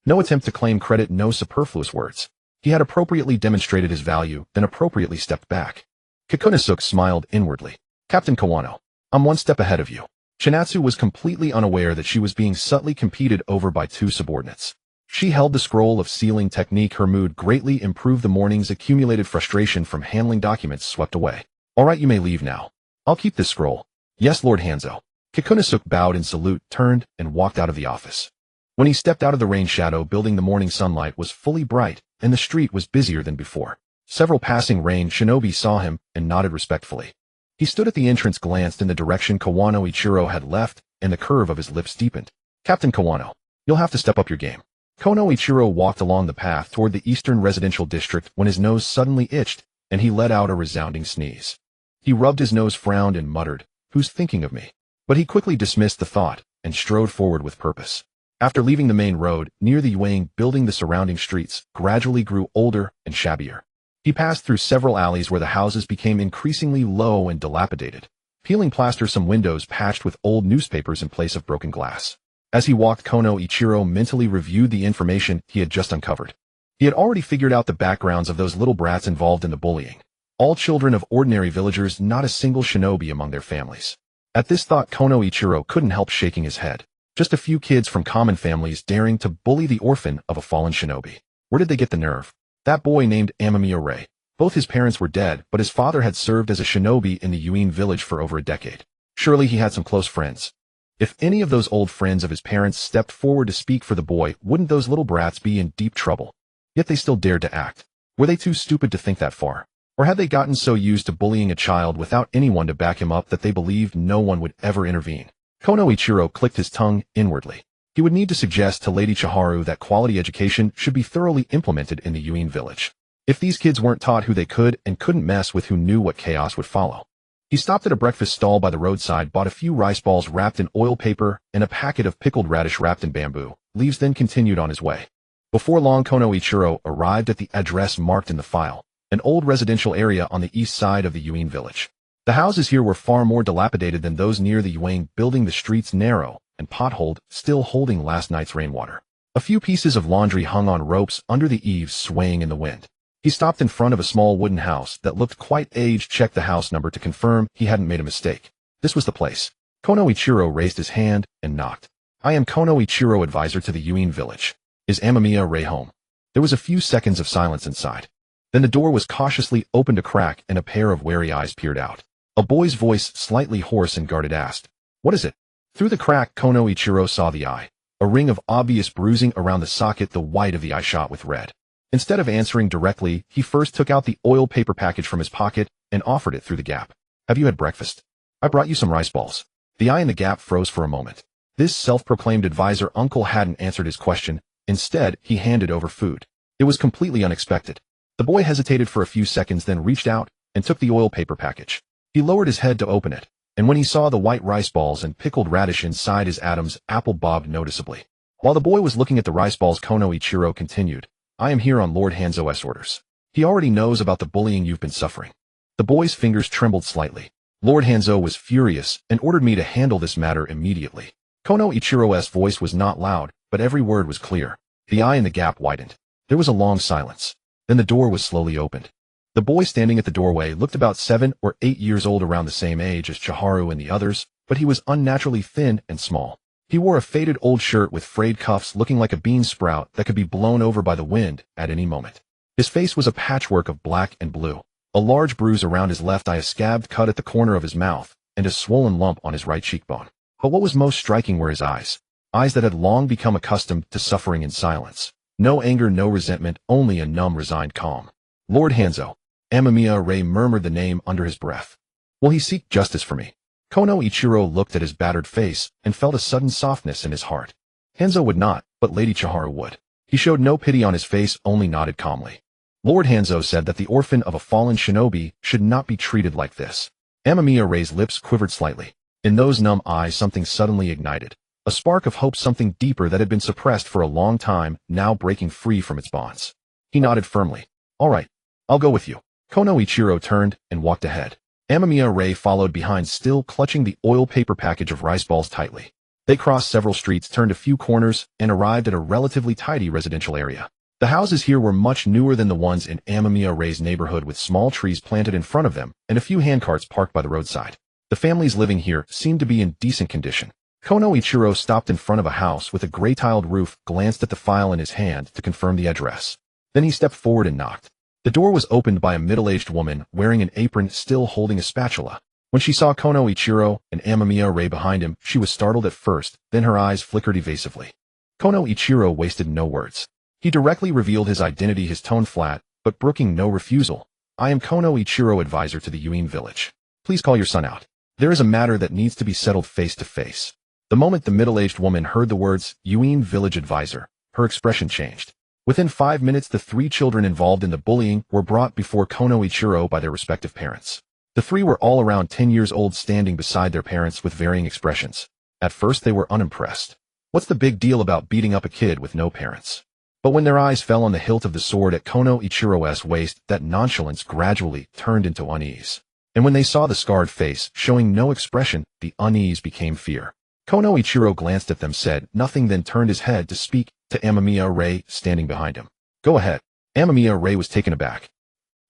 No attempt to claim credit, no superfluous words. He had appropriately demonstrated his value, then appropriately stepped back. Kikunosuke smiled inwardly. "Captain Kawano, I'm one step ahead of you." Chinatsu was completely unaware that she was being subtly competed over by 2 subordinates. She held the scroll of sealing technique, her mood greatly improved, the morning's accumulated frustration from handling documents swept away. "All right, you may leave now. I'll keep this scroll." "Yes, Lord Hanzo." Kikunosuke bowed in salute, turned, and walked out of the office. When he stepped out of the rain shadow building, the morning sunlight was fully bright, and the street was busier than before. Several passing rain shinobi saw him and nodded respectfully. He stood at the entrance, glanced in the direction Kawano Ichiro had left, and the curve of his lips deepened. Captain Kawano, you'll have to step up your game. Kawano Ichiro walked along the path toward the eastern residential district when his nose suddenly itched, and he let out a resounding sneeze. He rubbed his nose, frowned, and muttered, "Who's thinking of me?" But he quickly dismissed the thought and strode forward with purpose. After leaving the main road, near the Yuang building, the surrounding streets gradually grew older and shabbier. He passed through several alleys where the houses became increasingly low and dilapidated. Peeling plaster, some windows patched with old newspapers in place of broken glass. As he walked, Kono Ichiro mentally reviewed the information he had just uncovered. He had already figured out the backgrounds of those little brats involved in the bullying. All children of ordinary villagers, not a single shinobi among their families. At this thought, Kono Ichiro couldn't help shaking his head. Just a few kids from common families daring to bully the orphan of a fallen shinobi. Where did they get the nerve? That boy named Amamiya Rei. Both his parents were dead, but his father had served as a shinobi in the Yuin village for over a decade. Surely he had some close friends. If any of those old friends of his parents stepped forward to speak for the boy, wouldn't those little brats be in deep trouble? Yet they still dared to act. Were they too stupid to think that far? Or had they gotten so used to bullying a child without anyone to back him up that they believed no one would ever intervene? Kono Ichiro clicked his tongue inwardly. He would need to suggest to Lady Chiharu that quality education should be thoroughly implemented in the Yuin village. If these kids weren't taught who they could and couldn't mess with, who knew what chaos would follow? He stopped at a breakfast stall by the roadside, bought a few rice balls wrapped in oil paper and a packet of pickled radish wrapped in bamboo leaves, then continued on his way. Before long, Kono Ichiro arrived at the address marked in the file, an old residential area on the east side of the Yuin village. The houses here were far more dilapidated than those near the Yuang building, the streets narrow and potholed, still holding last night's rainwater. A few pieces of laundry hung on ropes under the eaves, swaying in the wind. He stopped in front of a small wooden house that looked quite aged, checked the house number to confirm he hadn't made a mistake. This was the place. Kono Ichiro raised his hand and knocked. "I am Kono Ichiro, advisor to the Yuin village. Is Amamiya Rei home?" There was a few seconds of silence inside. Then the door was cautiously opened a crack and a pair of wary eyes peered out. A boy's voice, slightly hoarse and guarded, asked, "What is it?" Through the crack, Kono Ichiro saw the eye. A ring of obvious bruising around the socket, the white of the eye shot with red. Instead of answering directly, he first took out the oil paper package from his pocket and offered it through the gap. "Have you had breakfast? I brought you some rice balls." The eye in the gap froze for a moment. This self-proclaimed advisor uncle hadn't answered his question. Instead, he handed over food. It was completely unexpected. The boy hesitated for a few seconds, then reached out and took the oil paper package. He lowered his head to open it, and when he saw the white rice balls and pickled radish inside, his Adam's apple bobbed noticeably. While the boy was looking at the rice balls, Kono Ichiro continued, "I am here on Lord Hanzo's orders. He already knows about the bullying you've been suffering." The boy's fingers trembled slightly. Lord Hanzo was furious and ordered me to handle this matter immediately. Kono Ichiro's voice was not loud, but every word was clear. The eye in the gap widened. There was a long silence. Then the door was slowly opened. The boy standing at the doorway looked about 7 or 8 years old, around the same age as Chiharu and the others, but he was unnaturally thin and small. He wore a faded old shirt with frayed cuffs, looking like a bean sprout that could be blown over by the wind at any moment. His face was a patchwork of black and blue. A large bruise around his left eye, a scabbed cut at the corner of his mouth, and a swollen lump on his right cheekbone. But what was most striking were his eyes. Eyes that had long become accustomed to suffering in silence. No anger, no resentment, only a numb, resigned calm. "Lord Hanzo." Amamiya Rei murmured the name under his breath. "Will he seek justice for me?" Kono Ichiro looked at his battered face and felt a sudden softness in his heart. Hanzo would not, but Lady Chiharu would. He showed no pity on his face, only nodded calmly. Lord Hanzo said that the orphan of a fallen shinobi should not be treated like this. Amamiya Rei's lips quivered slightly. In those numb eyes something suddenly ignited. A spark of hope, something deeper that had been suppressed for a long time, now breaking free from its bonds. He nodded firmly. "All right, I'll go with you." Kono Ichiro turned and walked ahead. Amamiya Rei followed behind, still clutching the oil paper package of rice balls tightly. They crossed several streets, turned a few corners, and arrived at a relatively tidy residential area. The houses here were much newer than the ones in Amamiya Rei's neighborhood, with small trees planted in front of them and a few handcarts parked by the roadside. The families living here seemed to be in decent condition. Kono Ichiro stopped in front of a house with a gray-tiled roof, glanced at the file in his hand to confirm the address. Then he stepped forward and knocked. The door was opened by a middle-aged woman wearing an apron, still holding a spatula. When she saw Kono Ichiro and Amamiya Rei behind him, she was startled at first, then her eyes flickered evasively. Kono Ichiro wasted no words. He directly revealed his identity, his tone flat, but brooking no refusal. I am Kono Ichiro, advisor to the Yuin village. Please call your son out. There is a matter that needs to be settled face to face. The moment the middle-aged woman heard the words, Yuin village advisor, her expression changed. Within 5 minutes, the 3 children involved in the bullying were brought before Kono Ichiro by their respective parents. The 3 were all around 10 years old, standing beside their parents with varying expressions. At first, they were unimpressed. What's the big deal about beating up a kid with no parents? But when their eyes fell on the hilt of the sword at Kono Ichiro's waist, that nonchalance gradually turned into unease. And when they saw the scarred face, showing no expression, the unease became fear. Kono Ichiro glanced at them, said nothing, then turned his head to speak to Amamiya Rei, standing behind him. Go ahead. Amamiya Rei was taken aback.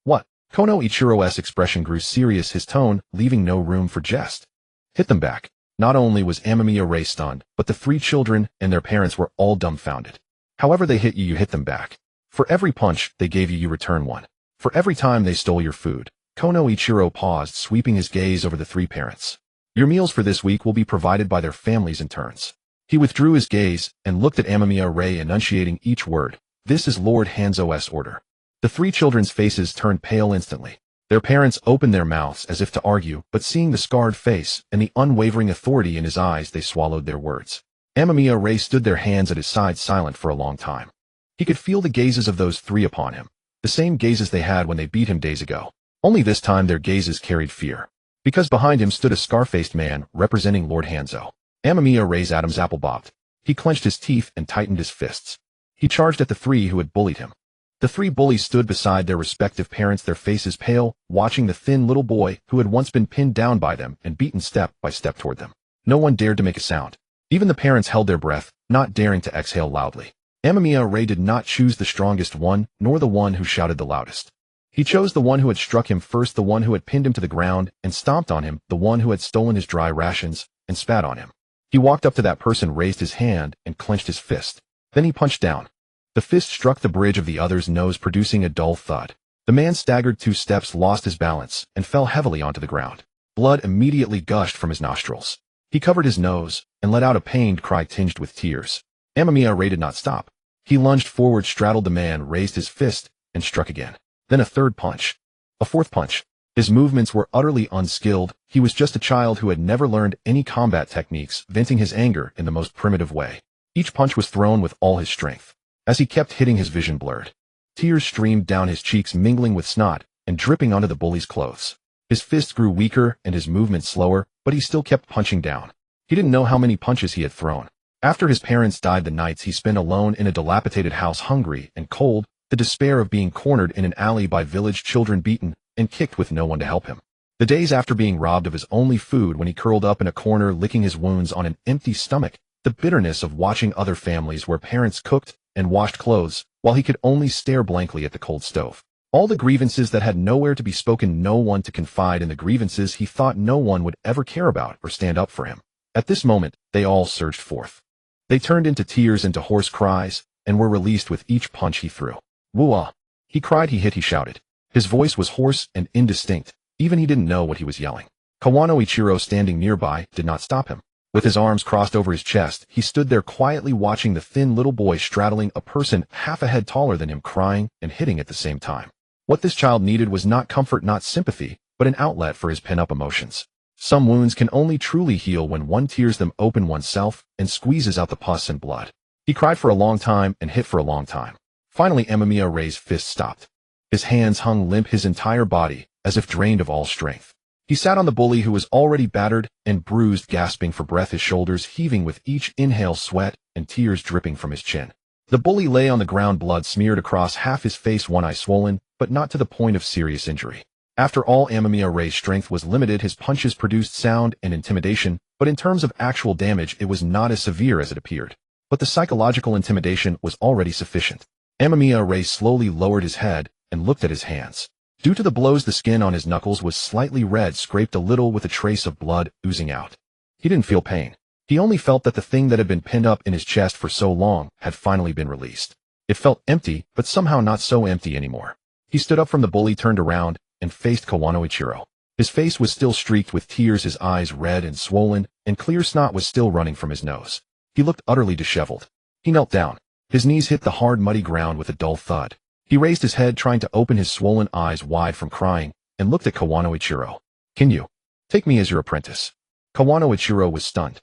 What? Kono Ichiro's expression grew serious, his tone leaving no room for jest. Hit them back. Not only was Amamiya Rei stunned, but the 3 children and their parents were all dumbfounded. However they hit you, you hit them back. For every punch they gave you, you return one. For every time they stole your food. Kono Ichiro paused, sweeping his gaze over the 3 parents. Your meals for this week will be provided by their families in turns. He withdrew his gaze and looked at Amamiya Rei, enunciating each word. This is Lord Hanzo's order. The 3 children's faces turned pale instantly. Their parents opened their mouths as if to argue, but seeing the scarred face and the unwavering authority in his eyes, they swallowed their words. Amamiya Rei stood, their hands at his side, silent for a long time. He could feel the gazes of those 3 upon him, the same gazes they had when they beat him days ago. Only this time their gazes carried fear. Because behind him stood a scar-faced man representing Lord Hanzo. Amamiya Rei's Adam's apple bobbed. He clenched his teeth and tightened his fists. He charged at the 3 who had bullied him. The 3 bullies stood beside their respective parents, their faces pale, watching the thin little boy who had once been pinned down by them and beaten step by step toward them. No one dared to make a sound. Even the parents held their breath, not daring to exhale loudly. Amamiya Rei did not choose the strongest one, nor the one who shouted the loudest. He chose the one who had struck him first, the one who had pinned him to the ground and stomped on him, the one who had stolen his dry rations and spat on him. He walked up to that person, raised his hand, and clenched his fist. Then he punched down. The fist struck the bridge of the other's nose, producing a dull thud. The man staggered 2 steps, lost his balance, and fell heavily onto the ground. Blood immediately gushed from his nostrils. He covered his nose and let out a pained cry tinged with tears. Amamiya Rei did not stop. He lunged forward, straddled the man, raised his fist, and struck again. Then a 3rd punch. A 4th punch. His movements were utterly unskilled. He was just a child who had never learned any combat techniques, venting his anger in the most primitive way. Each punch was thrown with all his strength. As he kept hitting, his vision blurred. Tears streamed down his cheeks, mingling with snot and dripping onto the bully's clothes. His fists grew weaker and his movements slower, but he still kept punching down. He didn't know how many punches he had thrown. After his parents died, the nights he spent alone in a dilapidated house, hungry and cold, the despair of being cornered in an alley by village children, beaten and kicked with no one to help him. The days after being robbed of his only food, when he curled up in a corner licking his wounds on an empty stomach. The bitterness of watching other families where parents cooked and washed clothes while he could only stare blankly at the cold stove. All the grievances that had nowhere to be spoken, no one to confide in, the grievances he thought no one would ever care about or stand up for him. At this moment, they all surged forth. They turned into tears, into hoarse cries, and were released with each punch he threw. Woo-ah! He cried, he hit, he shouted. His voice was hoarse and indistinct. Even he didn't know what he was yelling. Kawano Ichiro, standing nearby, did not stop him. With his arms crossed over his chest, he stood there quietly watching the thin little boy straddling a person half a head taller than him, crying and hitting at the same time. What this child needed was not comfort, not sympathy, but an outlet for his pent-up emotions. Some wounds can only truly heal when one tears them open oneself and squeezes out the pus and blood. He cried for a long time and hit for a long time. Finally, Amamiya Rei's fist stopped. His hands hung limp, his entire body, as if drained of all strength. He sat on the bully, who was already battered and bruised, gasping for breath, his shoulders heaving with each inhale, sweat and tears dripping from his chin. The bully lay on the ground, blood smeared across half his face, one eye swollen, but not to the point of serious injury. After all, Amamiya Rei's strength was limited. His punches produced sound and intimidation, but in terms of actual damage, it was not as severe as it appeared. But the psychological intimidation was already sufficient. Amamiya Rei slowly lowered his head and looked at his hands. Due to the blows, the skin on his knuckles was slightly red, scraped a little with a trace of blood oozing out. He didn't feel pain. He only felt that the thing that had been pinned up in his chest for so long had finally been released. It felt empty, but somehow not so empty anymore. He stood up from the bully, turned around, and faced Kawano Ichiro. His face was still streaked with tears, his eyes red and swollen, and clear snot was still running from his nose. He looked utterly disheveled. He knelt down. His knees hit the hard, muddy ground with a dull thud. He raised his head, trying to open his swollen eyes wide from crying, and looked at Kawano Ichiro. Can you take me as your apprentice? Kawano Ichiro was stunned.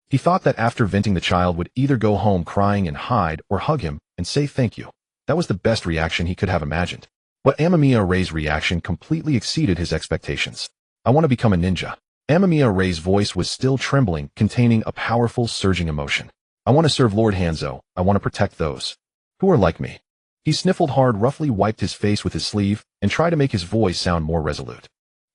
He thought that after venting the child would either go home crying and hide or hug him and say thank you. That was the best reaction he could have imagined. But Amamiya Rei's reaction completely exceeded his expectations. I want to become a ninja. Amamiya Rei's voice was still trembling, containing a powerful, surging emotion. I want to serve Lord Hanzo. I want to protect those who are like me. He sniffled hard, roughly wiped his face with his sleeve, and tried to make his voice sound more resolute.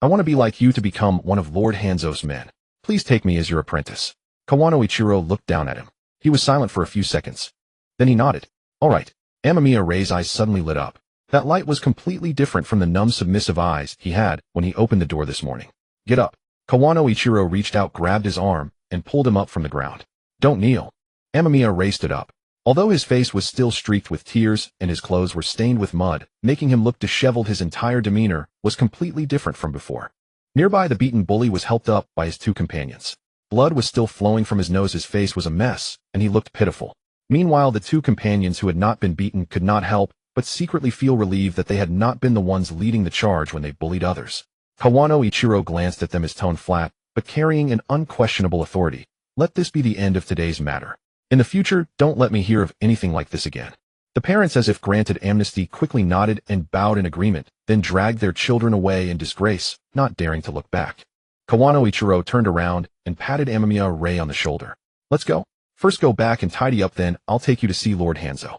I want to be like you, to become one of Lord Hanzo's men. Please take me as your apprentice. Kawano Ichiro looked down at him. He was silent for a few seconds. Then he nodded. All right. Amamiya Rei's eyes suddenly lit up. That light was completely different from the numb, submissive eyes he had when he opened the door this morning. Get up. Kawano Ichiro reached out, grabbed his arm, and pulled him up from the ground. Don't kneel. Amamiya Rei stood up. Although his face was still streaked with tears and his clothes were stained with mud, making him look disheveled, his entire demeanor was completely different from before. Nearby, the beaten bully was helped up by his two companions. Blood was still flowing from his nose, his face was a mess, and he looked pitiful. Meanwhile, the two companions who had not been beaten could not help but secretly feel relieved that they had not been the ones leading the charge when they bullied others. Kawano Ichiro glanced at them, his tone flat, but carrying an unquestionable authority. Let this be the end of today's matter. In the future, don't let me hear of anything like this again. The parents, as if granted amnesty, quickly nodded and bowed in agreement, then dragged their children away in disgrace, not daring to look back. Kawano Ichiro turned around and patted Amamiya Rei on the shoulder. Let's go. First go back and tidy up, then I'll take you to see Lord Hanzo.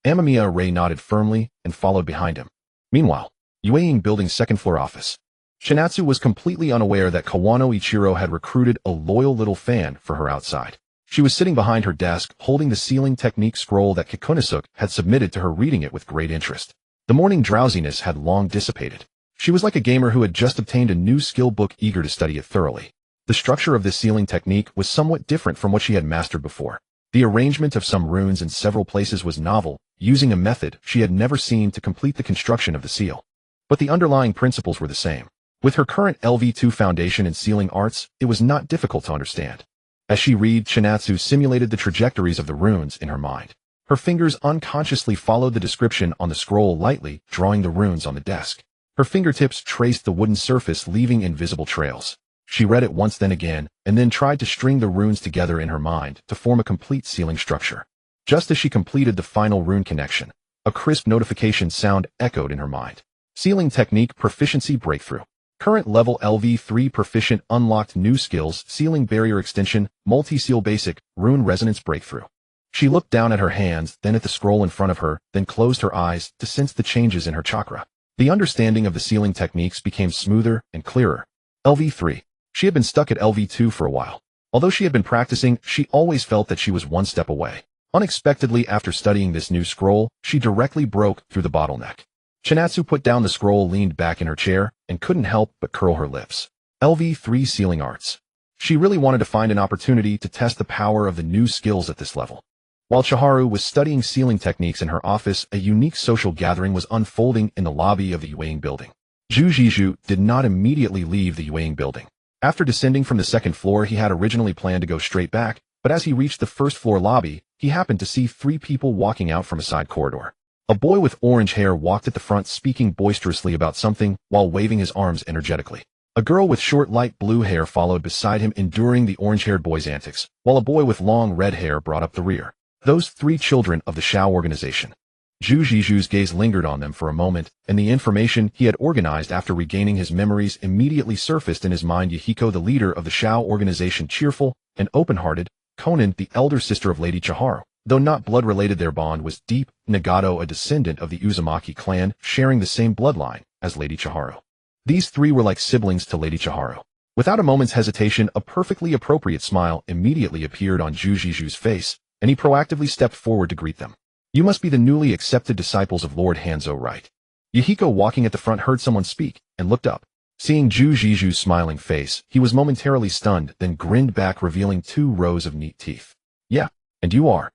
Amamiya Rei nodded firmly and followed behind him. Meanwhile, Yueying Building's second-floor office. Chinatsu was completely unaware that Kawano Ichiro had recruited a loyal little fan for her outside. She was sitting behind her desk, holding the sealing technique scroll that Kikunosuke had submitted to her, reading it with great interest. The morning drowsiness had long dissipated. She was like a gamer who had just obtained a new skill book, eager to study it thoroughly. The structure of this sealing technique was somewhat different from what she had mastered before. The arrangement of some runes in several places was novel, using a method she had never seen to complete the construction of the seal. But the underlying principles were the same. With her current LV2 foundation in sealing arts, it was not difficult to understand. As she read, Chinatsu simulated the trajectories of the runes in her mind. Her fingers unconsciously followed the description on the scroll, lightly drawing the runes on the desk. Her fingertips traced the wooden surface, leaving invisible trails. She read it once, then again, and then tried to string the runes together in her mind to form a complete sealing structure. Just as she completed the final rune connection, a crisp notification sound echoed in her mind. Sealing technique proficiency breakthrough. Current level LV3 proficient, unlocked new skills, sealing barrier extension, multi-seal basic, rune resonance breakthrough. She looked down at her hands, then at the scroll in front of her, then closed her eyes to sense the changes in her chakra. The understanding of the sealing techniques became smoother and clearer. LV3. She had been stuck at LV2 for a while. Although she had been practicing, she always felt that she was one step away. Unexpectedly, after studying this new scroll, she directly broke through the bottleneck. Chinatsu put down the scroll, leaned back in her chair, and couldn't help but curl her lips. LV3 Sealing Arts. She really wanted to find an opportunity to test the power of the new skills at this level. While Chiharu was studying sealing techniques in her office, a unique social gathering was unfolding in the lobby of the Yueying Building. Jujiju did not immediately leave the Yueying Building. After descending from the second floor, he had originally planned to go straight back, but as he reached the first floor lobby, he happened to see three people walking out from a side corridor. A boy with orange hair walked at the front, speaking boisterously about something while waving his arms energetically. A girl with short light blue hair followed beside him, enduring the orange-haired boy's antics, while a boy with long red hair brought up the rear. Those three children of the Shao organization. Jujiju's gaze lingered on them for a moment, and the information he had organized after regaining his memories immediately surfaced in his mind. Yahiko, the leader of the Shao organization, cheerful and open-hearted. Konan, the elder sister of Lady Chiharu. Though not blood-related, their bond was deep. Nagato, a descendant of the Uzumaki clan, sharing the same bloodline as Lady Chiharu. These three were like siblings to Lady Chiharu. Without a moment's hesitation, a perfectly appropriate smile immediately appeared on Jujiju's face, and he proactively stepped forward to greet them. You must be the newly accepted disciples of Lord Hanzo, right? Yahiko, walking at the front, heard someone speak, and looked up. Seeing Jujiju's smiling face, he was momentarily stunned, then grinned back, revealing 2 rows of neat teeth. Yeah, and you are?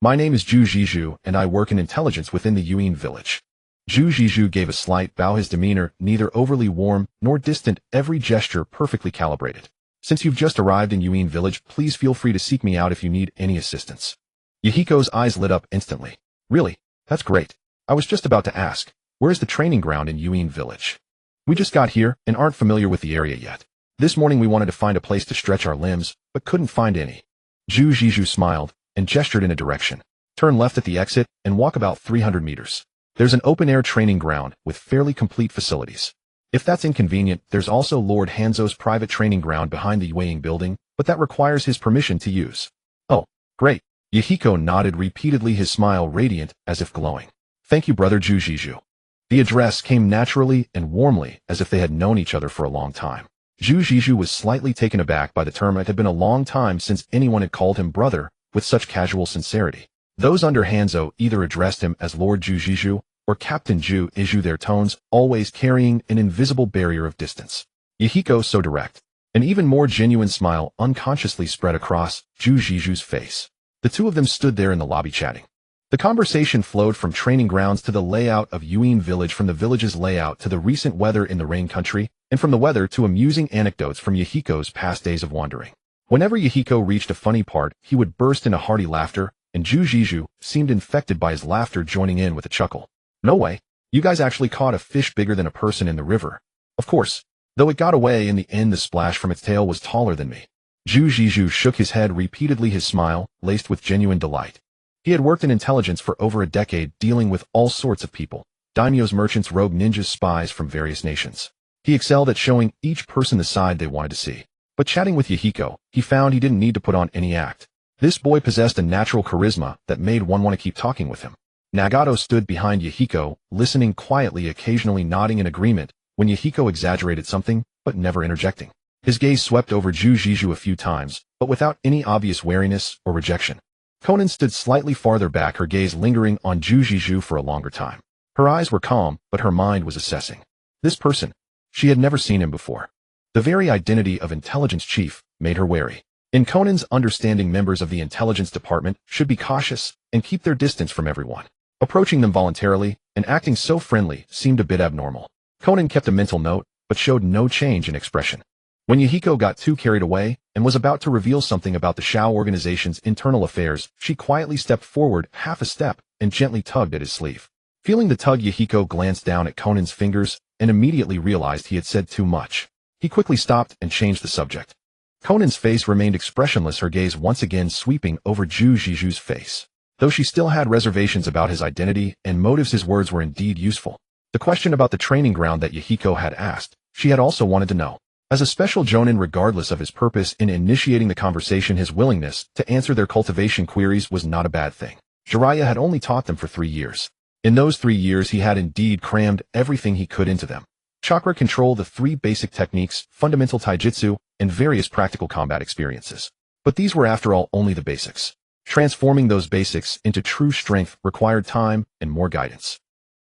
My name is Jujiju, and I work in intelligence within the Yueying village. Jujiju gave a slight bow, his demeanor neither overly warm nor distant, every gesture perfectly calibrated. Since you've just arrived in Yueying village, please feel free to seek me out if you need any assistance. Yahiko's eyes lit up instantly. Really? That's great. I was just about to ask, where's the training ground in Yuin Village? We just got here and aren't familiar with the area yet. This morning we wanted to find a place to stretch our limbs, but couldn't find any. Zhu Zhizhu smiled and gestured in a direction. Turn left at the exit and walk about 300 meters. There's an open-air training ground with fairly complete facilities. If that's inconvenient, there's also Lord Hanzo's private training ground behind the Yueying building, but that requires his permission to use. Oh, great. Yahiko nodded repeatedly, his smile radiant as if glowing. Thank you, brother Zhu Zhizhu. The address came naturally and warmly, as if they had known each other for a long time. Zhu Zhizhu was slightly taken aback by the term. It had been a long time since anyone had called him brother with such casual sincerity. Those under Hanzo either addressed him as Lord Zhu Zhizhu or Captain Zhu Zhizhu, their tones always carrying an invisible barrier of distance. Yahiko so direct. An even more genuine smile unconsciously spread across Zhu Zhizhu's face. The two of them stood there in the lobby chatting. The conversation flowed from training grounds to the layout of Yuin Village, from the village's layout to the recent weather in the rain country, and from the weather to amusing anecdotes from Yahiko's past days of wandering. Whenever Yahiko reached a funny part, he would burst into hearty laughter, and Zhu Zhizhu seemed infected by his laughter, joining in with a chuckle. No way. You guys actually caught a fish bigger than a person in the river. Of course. Though it got away in the end, the splash from its tail was taller than me. Zhu Zhizhu shook his head repeatedly, his smile laced with genuine delight. He had worked in intelligence for over a decade, dealing with all sorts of people. Daimyos, merchants, rogue ninjas, spies from various nations. He excelled at showing each person the side they wanted to see. But chatting with Yahiko, he found he didn't need to put on any act. This boy possessed a natural charisma that made one want to keep talking with him. Nagato stood behind Yahiko, listening quietly, occasionally nodding in agreement when Yahiko exaggerated something, but never interjecting. His gaze swept over Zhu Zhizhu a few times, but without any obvious wariness or rejection. Konan stood slightly farther back, her gaze lingering on Zhu Zhizhu for a longer time. Her eyes were calm, but her mind was assessing. This person. She had never seen him before. The very identity of intelligence chief made her wary. In Konan's understanding, members of the intelligence department should be cautious and keep their distance from everyone. Approaching them voluntarily and acting so friendly seemed a bit abnormal. Konan kept a mental note, but showed no change in expression. When Yahiko got too carried away and was about to reveal something about the Shao organization's internal affairs, she quietly stepped forward half a step and gently tugged at his sleeve. Feeling the tug, Yahiko glanced down at Konan's fingers and immediately realized he had said too much. He quickly stopped and changed the subject. Konan's face remained expressionless, her gaze once again sweeping over Zhu Zhizhu's face. Though she still had reservations about his identity and motives, his words were indeed useful. The question about the training ground that Yahiko had asked, she had also wanted to know. As a special jonin, regardless of his purpose in initiating the conversation, his willingness to answer their cultivation queries was not a bad thing. Jiraiya had only taught them for 3 years. In those 3 years, he had indeed crammed everything he could into them. Chakra control, the 3 basic techniques, fundamental taijutsu, and various practical combat experiences. But these were, after all, only the basics. Transforming those basics into true strength required time and more guidance.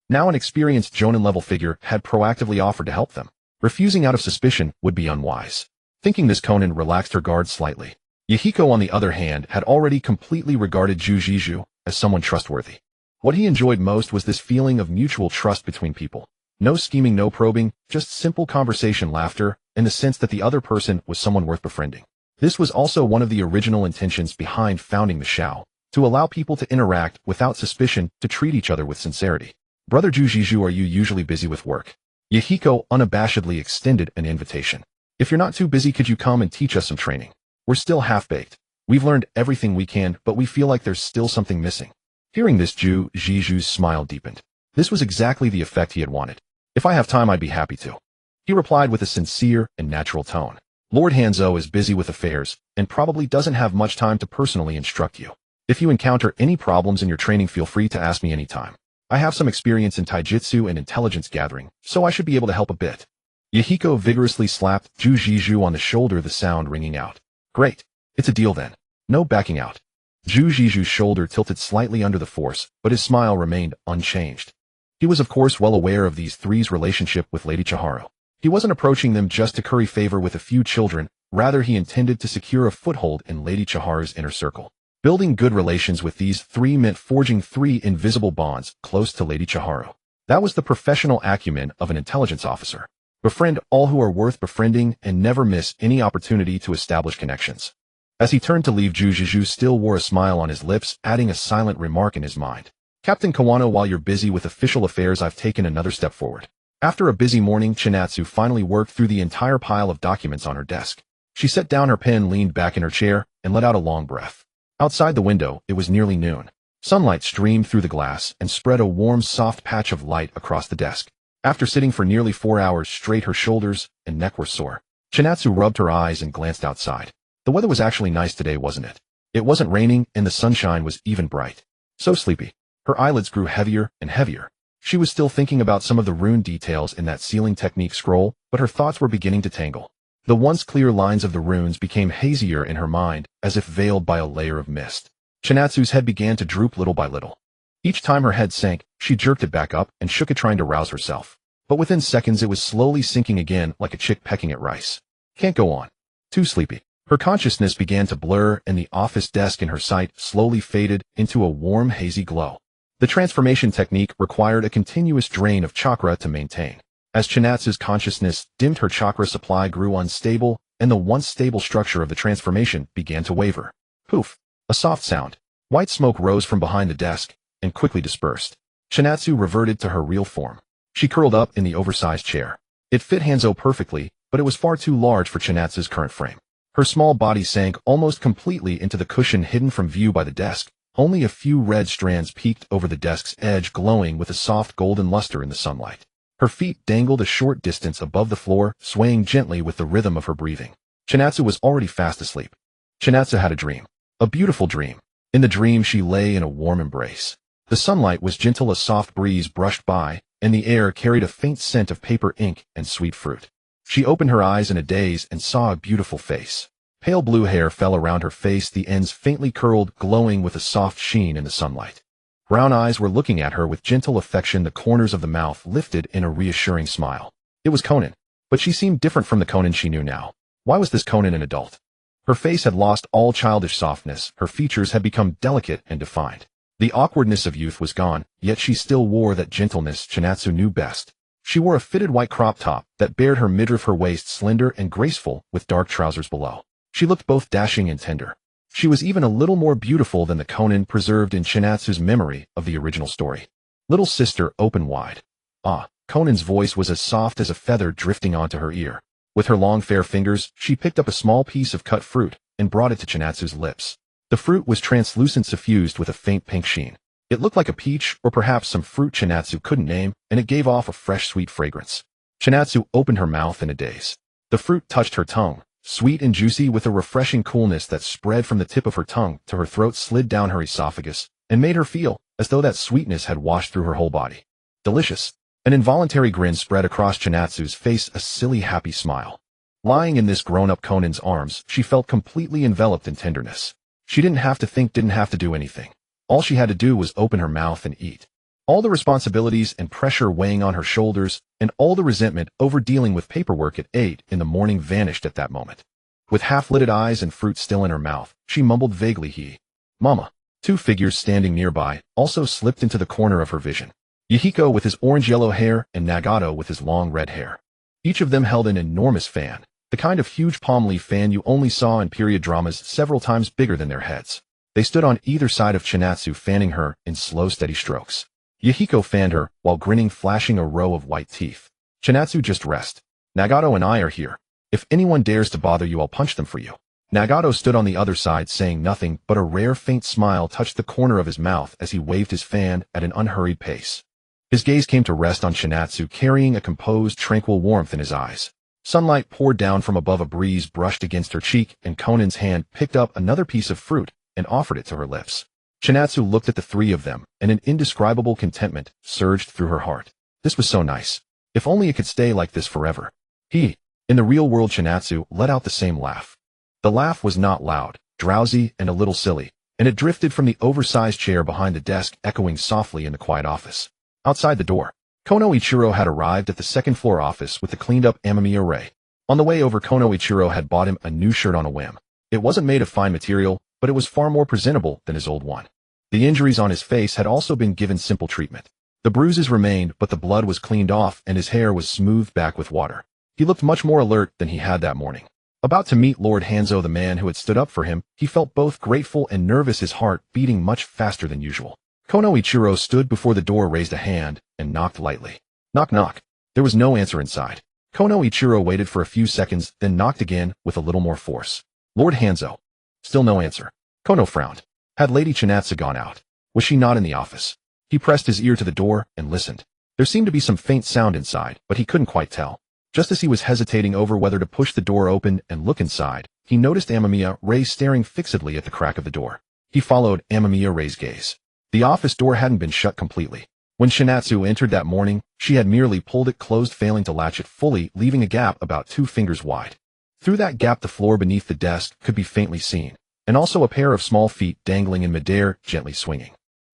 Now an experienced jonin-level figure had proactively offered to help them. Refusing out of suspicion would be unwise. Thinking this, Konan relaxed her guard slightly. Yahiko, on the other hand, had already completely regarded Zhu Zhizhu as someone trustworthy. What he enjoyed most was this feeling of mutual trust between people. No scheming, no probing, just simple conversation, laughter, and the sense that the other person was someone worth befriending. This was also one of the original intentions behind founding the Shao, to allow people to interact without suspicion, to treat each other with sincerity. Brother Zhu Zhizhu, are you usually busy with work? Yahiko unabashedly extended an invitation. If you're not too busy, could you come and teach us some training? We're still half-baked. We've learned everything we can, but we feel like there's still something missing. Hearing this, Zhu Zhizhu's smile deepened. This was exactly the effect he had wanted. If I have time, I'd be happy to. He replied with a sincere and natural tone. Lord Hanzo is busy with affairs and probably doesn't have much time to personally instruct you. If you encounter any problems in your training, feel free to ask me anytime. I have some experience in taijutsu and intelligence gathering, so I should be able to help a bit. Yahiko vigorously slapped Zhu Zhizhu on the shoulder, the sound ringing out. Great. It's a deal then. No backing out. Zhu Zhizhu's shoulder tilted slightly under the force, but his smile remained unchanged. He was of course well aware of these three's relationship with Lady Chihiro. He wasn't approaching them just to curry favor with a few children, rather he intended to secure a foothold in Lady Chihiro's inner circle. Building good relations with these 3 meant forging 3 invisible bonds close to Lady Chihiro. That was the professional acumen of an intelligence officer. Befriend all who are worth befriending and never miss any opportunity to establish connections. As he turned to leave, Jujuju still wore a smile on his lips, adding a silent remark in his mind. Captain Kawano, while you're busy with official affairs, I've taken another step forward. After a busy morning, Chinatsu finally worked through the entire pile of documents on her desk. She set down her pen, leaned back in her chair, and let out a long breath. Outside the window, it was nearly noon. Sunlight streamed through the glass and spread a warm, soft patch of light across the desk. After sitting for nearly 4 hours straight, her shoulders and neck were sore. Chinatsu rubbed her eyes and glanced outside. The weather was actually nice today, wasn't it? It wasn't raining, and the sunshine was even bright. So sleepy. Her eyelids grew heavier and heavier. She was still thinking about some of the rune details in that sealing technique scroll, but her thoughts were beginning to tangle. The once clear lines of the runes became hazier in her mind, as if veiled by a layer of mist. Chinatsu's head began to droop little by little. Each time her head sank, she jerked it back up and shook it, trying to rouse herself. But within seconds it was slowly sinking again, like a chick pecking at rice. Can't go on. Too sleepy. Her consciousness began to blur, and the office desk in her sight slowly faded into a warm, hazy glow. The transformation technique required a continuous drain of chakra to maintain. As Chinatsu's consciousness dimmed, her chakra supply grew unstable, and the once stable structure of the transformation began to waver. Poof! A soft sound. White smoke rose from behind the desk and quickly dispersed. Chinatsu reverted to her real form. She curled up in the oversized chair. It fit Hanzo perfectly, but it was far too large for Chinatsu's current frame. Her small body sank almost completely into the cushion, hidden from view by the desk. Only a few red strands peeked over the desk's edge, glowing with a soft golden luster in the sunlight. Her feet dangled a short distance above the floor, swaying gently with the rhythm of her breathing. Chinatsu was already fast asleep. Chinatsu had a dream. A beautiful dream. In the dream, she lay in a warm embrace. The sunlight was gentle, a soft breeze brushed by, and the air carried a faint scent of paper, ink, and sweet fruit. She opened her eyes in a daze and saw a beautiful face. Pale blue hair fell around her face, the ends faintly curled, glowing with a soft sheen in the sunlight. Brown eyes were looking at her with gentle affection, the corners of the mouth lifted in a reassuring smile. It was Konan, but she seemed different from the Konan she knew now. Why was this Konan an adult? Her face had lost all childish softness, her features had become delicate and defined. The awkwardness of youth was gone, yet she still wore that gentleness Chinatsu knew best. She wore a fitted white crop top that bared her midriff, her waist slender and graceful, with dark trousers below. She looked both dashing and tender. She was even a little more beautiful than the Konan preserved in Chinatsu's memory of the original story. Little sister, open wide. Ah, Konan's voice was as soft as a feather drifting onto her ear. With her long fair fingers, she picked up a small piece of cut fruit and brought it to Chinatsu's lips. The fruit was translucent, suffused with a faint pink sheen. It looked like a peach, or perhaps some fruit Chinatsu couldn't name, and it gave off a fresh, sweet fragrance. Chinatsu opened her mouth in a daze. The fruit touched her tongue, sweet and juicy, with a refreshing coolness that spread from the tip of her tongue to her throat, slid down her esophagus, and made her feel as though that sweetness had washed through her whole body. Delicious. An involuntary grin spread across Chinatsu's face, a silly, happy smile. Lying in this grown-up Konan's arms, she felt completely enveloped in tenderness. She didn't have to think, didn't have to do anything. All she had to do was open her mouth and eat. All the responsibilities and pressure weighing on her shoulders, and all the resentment over dealing with paperwork at 8 in the morning vanished at that moment. With half-lidded eyes and fruit still in her mouth, she mumbled vaguely, "Mama." Two figures standing nearby also slipped into the corner of her vision. Yahiko with his orange-yellow hair and Nagato with his long red hair. Each of them held an enormous fan, the kind of huge palm leaf fan you only saw in period dramas, several times bigger than their heads. They stood on either side of Chinatsu, fanning her in slow, steady strokes. Yahiko fanned her, while grinning, flashing a row of white teeth. "Chinatsu, just rest. Nagato and I are here. If anyone dares to bother you, I'll punch them for you." Nagato stood on the other side, saying nothing, but a rare faint smile touched the corner of his mouth as he waved his fan at an unhurried pace. His gaze came to rest on Chinatsu, carrying a composed, tranquil warmth in his eyes. Sunlight poured down from above, a breeze brushed against her cheek, and Konan's hand picked up another piece of fruit and offered it to her lips. Chinatsu looked at the three of them, and an indescribable contentment surged through her heart. This was so nice. If only it could stay like this forever. In the real world, Chinatsu let out the same laugh. The laugh was not loud, drowsy, and a little silly, and it drifted from the oversized chair behind the desk, echoing softly in the quiet office. Outside the door, Kono Ichiro had arrived at the second-floor office with the cleaned-up Amami array. On the way over, Kono Ichiro had bought him a new shirt on a whim. It wasn't made of fine material, but it was far more presentable than his old one. The injuries on his face had also been given simple treatment. The bruises remained, but the blood was cleaned off and his hair was smoothed back with water. He looked much more alert than he had that morning. About to meet Lord Hanzo, the man who had stood up for him, he felt both grateful and nervous, his heart beating much faster than usual. Kono Ichiro stood before the door, raised a hand, and knocked lightly. Knock knock. There was no answer inside. Kono Ichiro waited for a few seconds, then knocked again with a little more force. Lord Hanzo. Still no answer. Kono frowned. Had Lady Chinatsu gone out? Was she not in the office? He pressed his ear to the door and listened. There seemed to be some faint sound inside, but he couldn't quite tell. Just as he was hesitating over whether to push the door open and look inside, he noticed Amamiya Ray staring fixedly at the crack of the door. He followed Amamiya Ray's gaze. The office door hadn't been shut completely. When Chinatsu entered that morning, she had merely pulled it closed, failing to latch it fully, leaving a gap about 2 fingers wide. Through that gap, the floor beneath the desk could be faintly seen, and also a pair of small feet dangling in midair, gently swinging.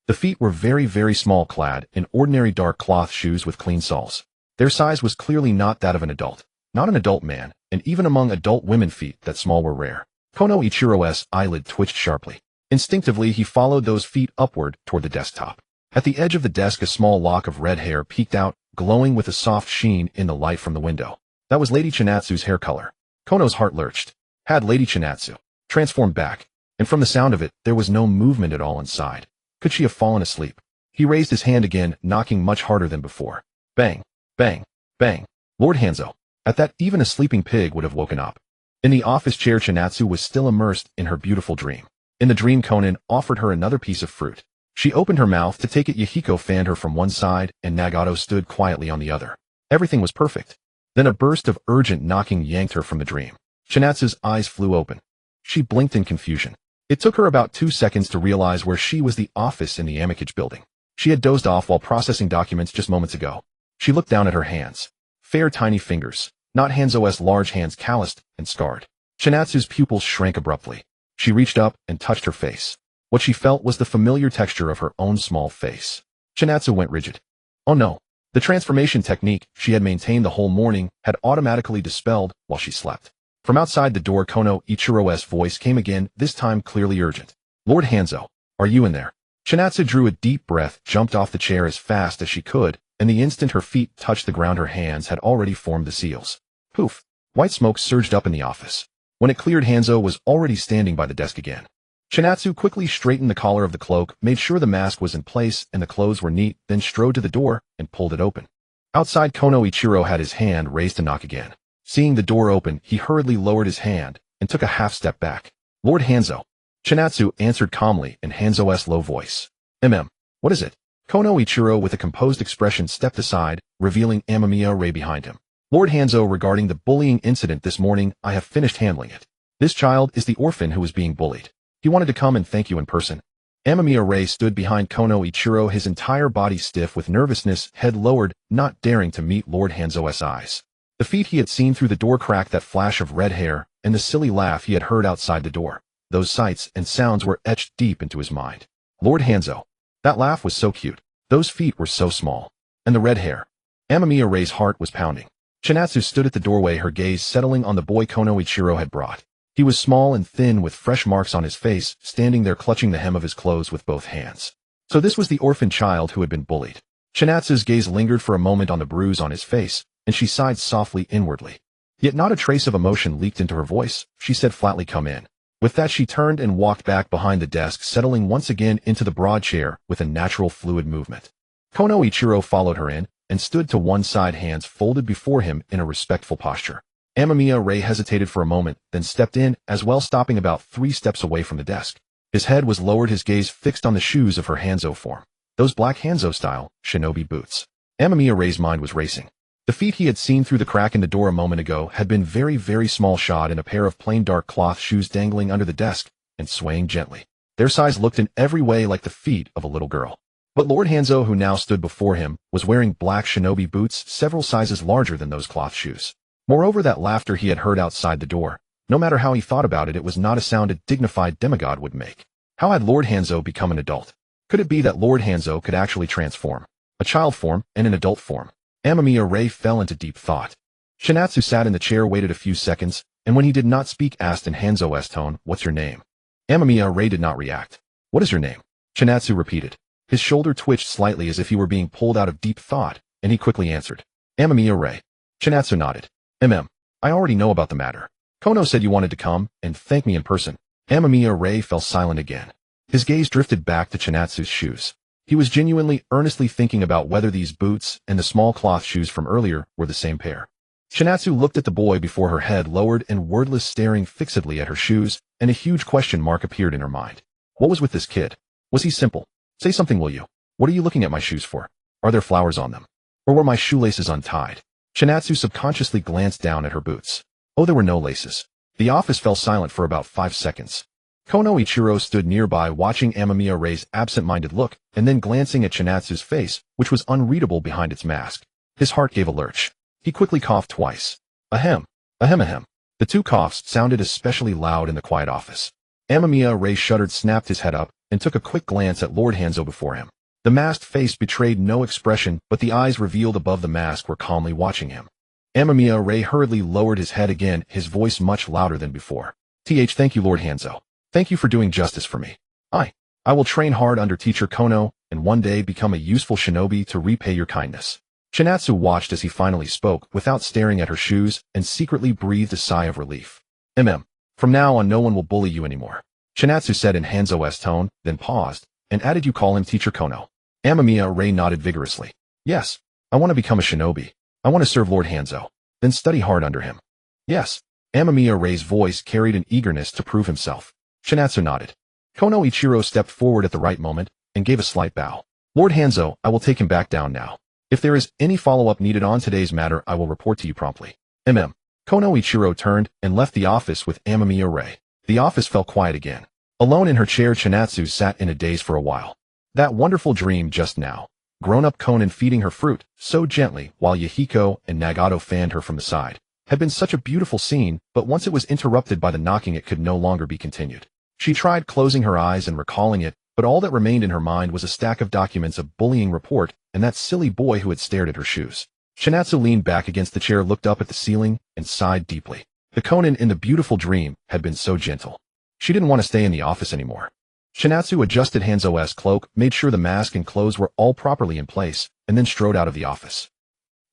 The feet were very, very small, clad in ordinary dark cloth shoes with clean soles. Their size was clearly not that of an adult, not an adult man, and even among adult women, feet that small were rare. Kono Ichiro's eyelid twitched sharply. Instinctively, he followed those feet upward toward the desktop. At the edge of the desk, a small lock of red hair peeked out, glowing with a soft sheen in the light from the window. That was Lady Chinatsu's hair color. Kono's heart lurched. Had Lady Chinatsu transformed back? And from the sound of it, there was no movement at all inside. Could she have fallen asleep? He raised his hand again, knocking much harder than before. Bang, bang, bang. Lord Hanzo. At that, even a sleeping pig would have woken up. In the office chair, Chinatsu was still immersed in her beautiful dream. In the dream, Konan offered her another piece of fruit. She opened her mouth to take it. Yahiko fanned her from one side, and Nagato stood quietly on the other. Everything was perfect. Then a burst of urgent knocking yanked her from the dream. Chinatsu's eyes flew open. She blinked in confusion. It took her about 2 seconds to realize where she was, the office in the Amikage building. She had dozed off while processing documents just moments ago. She looked down at her hands. Fair, tiny fingers, not Hanzo's large hands, calloused and scarred. Chinatsu's pupils shrank abruptly. She reached up and touched her face. What she felt was the familiar texture of her own small face. Chinatsu went rigid. Oh no. The transformation technique she had maintained the whole morning had automatically dispelled while she slept. From outside the door, Kono Ichiro's voice came again, this time clearly urgent. Lord Hanzo, are you in there? Chinatsu drew a deep breath, jumped off the chair as fast as she could, and the instant her feet touched the ground, her hands had already formed the seals. Poof! White smoke surged up in the office. When it cleared, Hanzo was already standing by the desk again. Chinatsu quickly straightened the collar of the cloak, made sure the mask was in place and the clothes were neat, then strode to the door and pulled it open. Outside, Kono Ichiro had his hand raised to knock again. Seeing the door open, he hurriedly lowered his hand and took a half step back. Lord Hanzo. Chinatsu answered calmly in Hanzo's low voice. What is it? Kono Ichiro, with a composed expression, stepped aside, revealing Amamiya Ray behind him. Lord Hanzo, regarding the bullying incident this morning, I have finished handling it. This child is the orphan who was being bullied. He wanted to come and thank you in person. Amamiya Ray stood behind Kono Ichiro, his entire body stiff with nervousness, head lowered, not daring to meet Lord Hanzo's eyes. The feet he had seen through the door crack, that flash of red hair, and the silly laugh he had heard outside the door. Those sights and sounds were etched deep into his mind. Lord Hanzo. That laugh was so cute. Those feet were so small. And the red hair. Amamiya Ray's heart was pounding. Chinatsu stood at the doorway, her gaze settling on the boy Kono Ichiro had brought. He was small and thin, with fresh marks on his face, standing there clutching the hem of his clothes with both hands. So this was the orphan child who had been bullied. Chinatsu's gaze lingered for a moment on the bruise on his face, and she sighed softly inwardly. Yet not a trace of emotion leaked into her voice. She said flatly, come in. With that, she turned and walked back behind the desk, settling once again into the broad chair with a natural, fluid movement. Kono Ichiro followed her in and stood to one side, hands folded before him in a respectful posture. Amamiya Ray hesitated for a moment, then stepped in as well, stopping about 3 steps away from the desk. His head was lowered, his gaze fixed on the shoes of her Hanzo form. Those black Hanzo-style shinobi boots. Amamiya Ray's mind was racing. The feet he had seen through the crack in the door a moment ago had been very, very small, shod in a pair of plain dark cloth shoes dangling under the desk and swaying gently. Their size looked in every way like the feet of a little girl. But Lord Hanzo, who now stood before him, was wearing black shinobi boots several sizes larger than those cloth shoes. Moreover, that laughter he had heard outside the door, no matter how he thought about it, it was not a sound a dignified demigod would make. How had Lord Hanzo become an adult? Could it be that Lord Hanzo could actually transform? A child form and an adult form? Amamiya Ray fell into deep thought. Chinatsu sat in the chair, waited a few seconds, and when he did not speak, asked in Hanzo's tone, what's your name? Amamiya Ray did not react. What is your name? Chinatsu repeated. His shoulder twitched slightly as if he were being pulled out of deep thought, and he quickly answered. Amamiya Ray. Chinatsu nodded. I already know about the matter. Kono said you wanted to come and thank me in person. Amamiya Ray fell silent again. His gaze drifted back to Chinatsu's shoes. He was genuinely, earnestly thinking about whether these boots and the small cloth shoes from earlier were the same pair. Chinatsu looked at the boy before her head lowered and wordless, staring fixedly at her shoes, and a huge question mark appeared in her mind. What was with this kid? Was he simple? Say something, will you? What are you looking at my shoes for? Are there flowers on them? Or were my shoelaces untied? Chinatsu subconsciously glanced down at her boots. Oh, there were no laces. The office fell silent for about 5 seconds. Kono Ichiro stood nearby watching Amamiya Ray's absent-minded look and then glancing at Chinatsu's face, which was unreadable behind its mask. His heart gave a lurch. He quickly coughed twice. Ahem. Ahem ahem. The two coughs sounded especially loud in the quiet office. Amamiya Ray shuddered, snapped his head up, and took a quick glance at Lord Hanzo before him. The masked face betrayed no expression, but the eyes revealed above the mask were calmly watching him. Amamiya Ray hurriedly lowered his head again, his voice much louder than before. Thank you, Lord Hanzo. Thank you for doing justice for me. I will train hard under Teacher Kono, and one day become a useful shinobi to repay your kindness. Chinatsu watched as he finally spoke without staring at her shoes and secretly breathed a sigh of relief. From now on no one will bully you anymore. Chinatsu said in Hanzo's tone, then paused, and added, you call him Teacher Kono. Amamiya Ray nodded vigorously. Yes, I want to become a shinobi. I want to serve Lord Hanzo, then study hard under him. Yes. Amamiya Ray's voice carried an eagerness to prove himself. Chinatsu nodded. Kono Ichiro stepped forward at the right moment and gave a slight bow. Lord Hanzo, I will take him back down now. If there is any follow-up needed on today's matter, I will report to you promptly. Kono Ichiro turned and left the office with Amamiya Ray. The office fell quiet again. Alone in her chair, Chinatsu sat in a daze for a while. That wonderful dream just now. Grown-up Konan feeding her fruit so gently while Yahiko and Nagato fanned her from the side had been such a beautiful scene, but once it was interrupted by the knocking, it could no longer be continued. She tried closing her eyes and recalling it, but all that remained in her mind was a stack of documents, a bullying report, and that silly boy who had stared at her shoes. Chinatsu leaned back against the chair, looked up at the ceiling, and sighed deeply. The Konan in the beautiful dream had been so gentle. She didn't want to stay in the office anymore. Chinatsu adjusted Hanzo's cloak, made sure the mask and clothes were all properly in place, and then strode out of the office.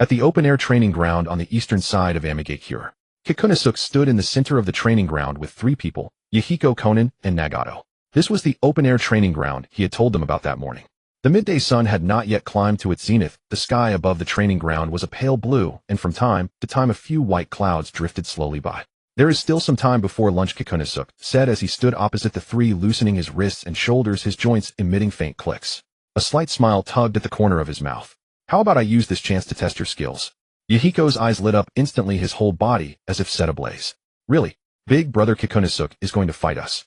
At the open-air training ground on the eastern side of Amigakure, Kikunosuke stood in the center of the training ground with 3 people, Yahiko, Konan, and Nagato. This was the open-air training ground he had told them about that morning. The midday sun had not yet climbed to its zenith. The sky above the training ground was a pale blue, and from time to time a few white clouds drifted slowly by. There is still some time before lunch, Kikunosuke said as he stood opposite the 3, loosening his wrists and shoulders, his joints emitting faint clicks. A slight smile tugged at the corner of his mouth. How about I use this chance to test your skills? Yahiko's eyes lit up instantly, his whole body as if set ablaze. Really? Big brother Kikunosuke is going to fight us.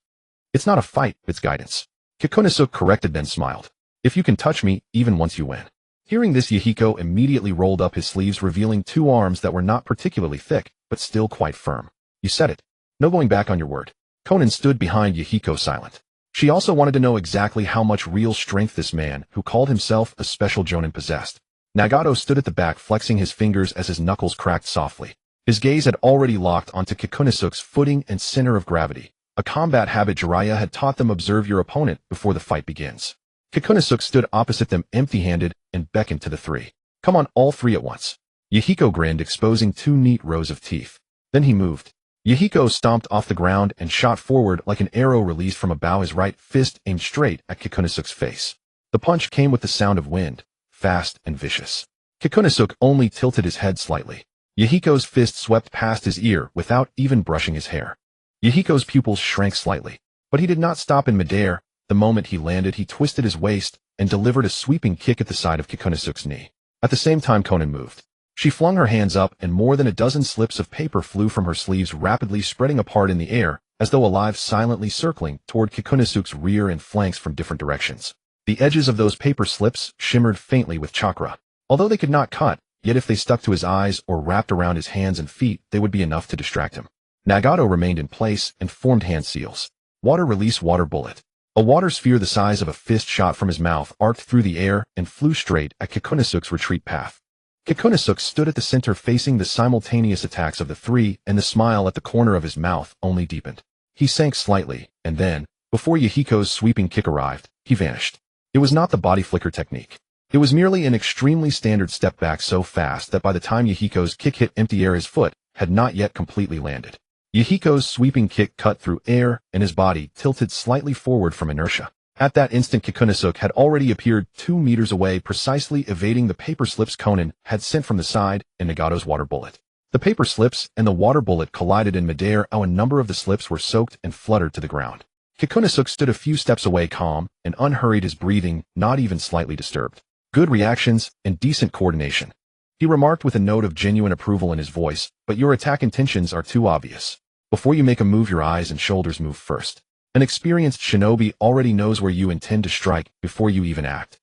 It's not a fight, it's guidance. Kikunosuke corrected, then smiled. If you can touch me, even once you win. Hearing this, Yahiko immediately rolled up his sleeves, revealing 2 arms that were not particularly thick, but still quite firm. You said it. No going back on your word. Konan stood behind Yahiko silent. She also wanted to know exactly how much real strength this man, who called himself a special jonin, possessed. Nagato stood at the back, flexing his fingers as his knuckles cracked softly. His gaze had already locked onto Kikunosuke's footing and center of gravity, a combat habit Jiraiya had taught them. Observe your opponent before the fight begins. Kikunosuke stood opposite them empty-handed and beckoned to the 3. Come on, all 3 at once. Yahiko grinned, exposing 2 neat rows of teeth. Then he moved. Yahiko stomped off the ground and shot forward like an arrow released from a bow, his right fist aimed straight at Kikunosuke's face. The punch came with the sound of wind, fast and vicious. Kikunosuke only tilted his head slightly. Yahiko's fist swept past his ear without even brushing his hair. Yahiko's pupils shrank slightly, but he did not stop in midair. The moment he landed, he twisted his waist and delivered a sweeping kick at the side of Kikunosuke's knee. At the same time, Konan moved. She flung her hands up, and more than a dozen slips of paper flew from her sleeves, rapidly spreading apart in the air, as though alive, silently circling toward Kikunosuke's rear and flanks from different directions. The edges of those paper slips shimmered faintly with chakra. Although they could not cut, yet if they stuck to his eyes or wrapped around his hands and feet, they would be enough to distract him. Nagato remained in place and formed hand seals. Water release, water bullet. A water sphere the size of a fist shot from his mouth, arced through the air, and flew straight at Kikunosuke's retreat path. Kikunosuke stood at the center, facing the simultaneous attacks of the 3, and the smile at the corner of his mouth only deepened. He sank slightly, and then, before Yahiko's sweeping kick arrived, he vanished. It was not the body flicker technique. It was merely an extremely standard step back so fast that by the time Yahiko's kick hit empty air, his foot had not yet completely landed. Yahiko's sweeping kick cut through air, and his body tilted slightly forward from inertia. At that instant, Kikunosuke had already appeared 2 meters away, precisely evading the paper slips Konan had sent from the side and Nagato's water bullet. The paper slips and the water bullet collided in midair, and a number of the slips were soaked and fluttered to the ground. Kikunosuke stood a few steps away, calm and unhurried, his breathing not even slightly disturbed. Good reactions and decent coordination, he remarked with a note of genuine approval in his voice, but your attack intentions are too obvious. Before you make a move, your eyes and shoulders move first. An experienced shinobi already knows where you intend to strike before you even act.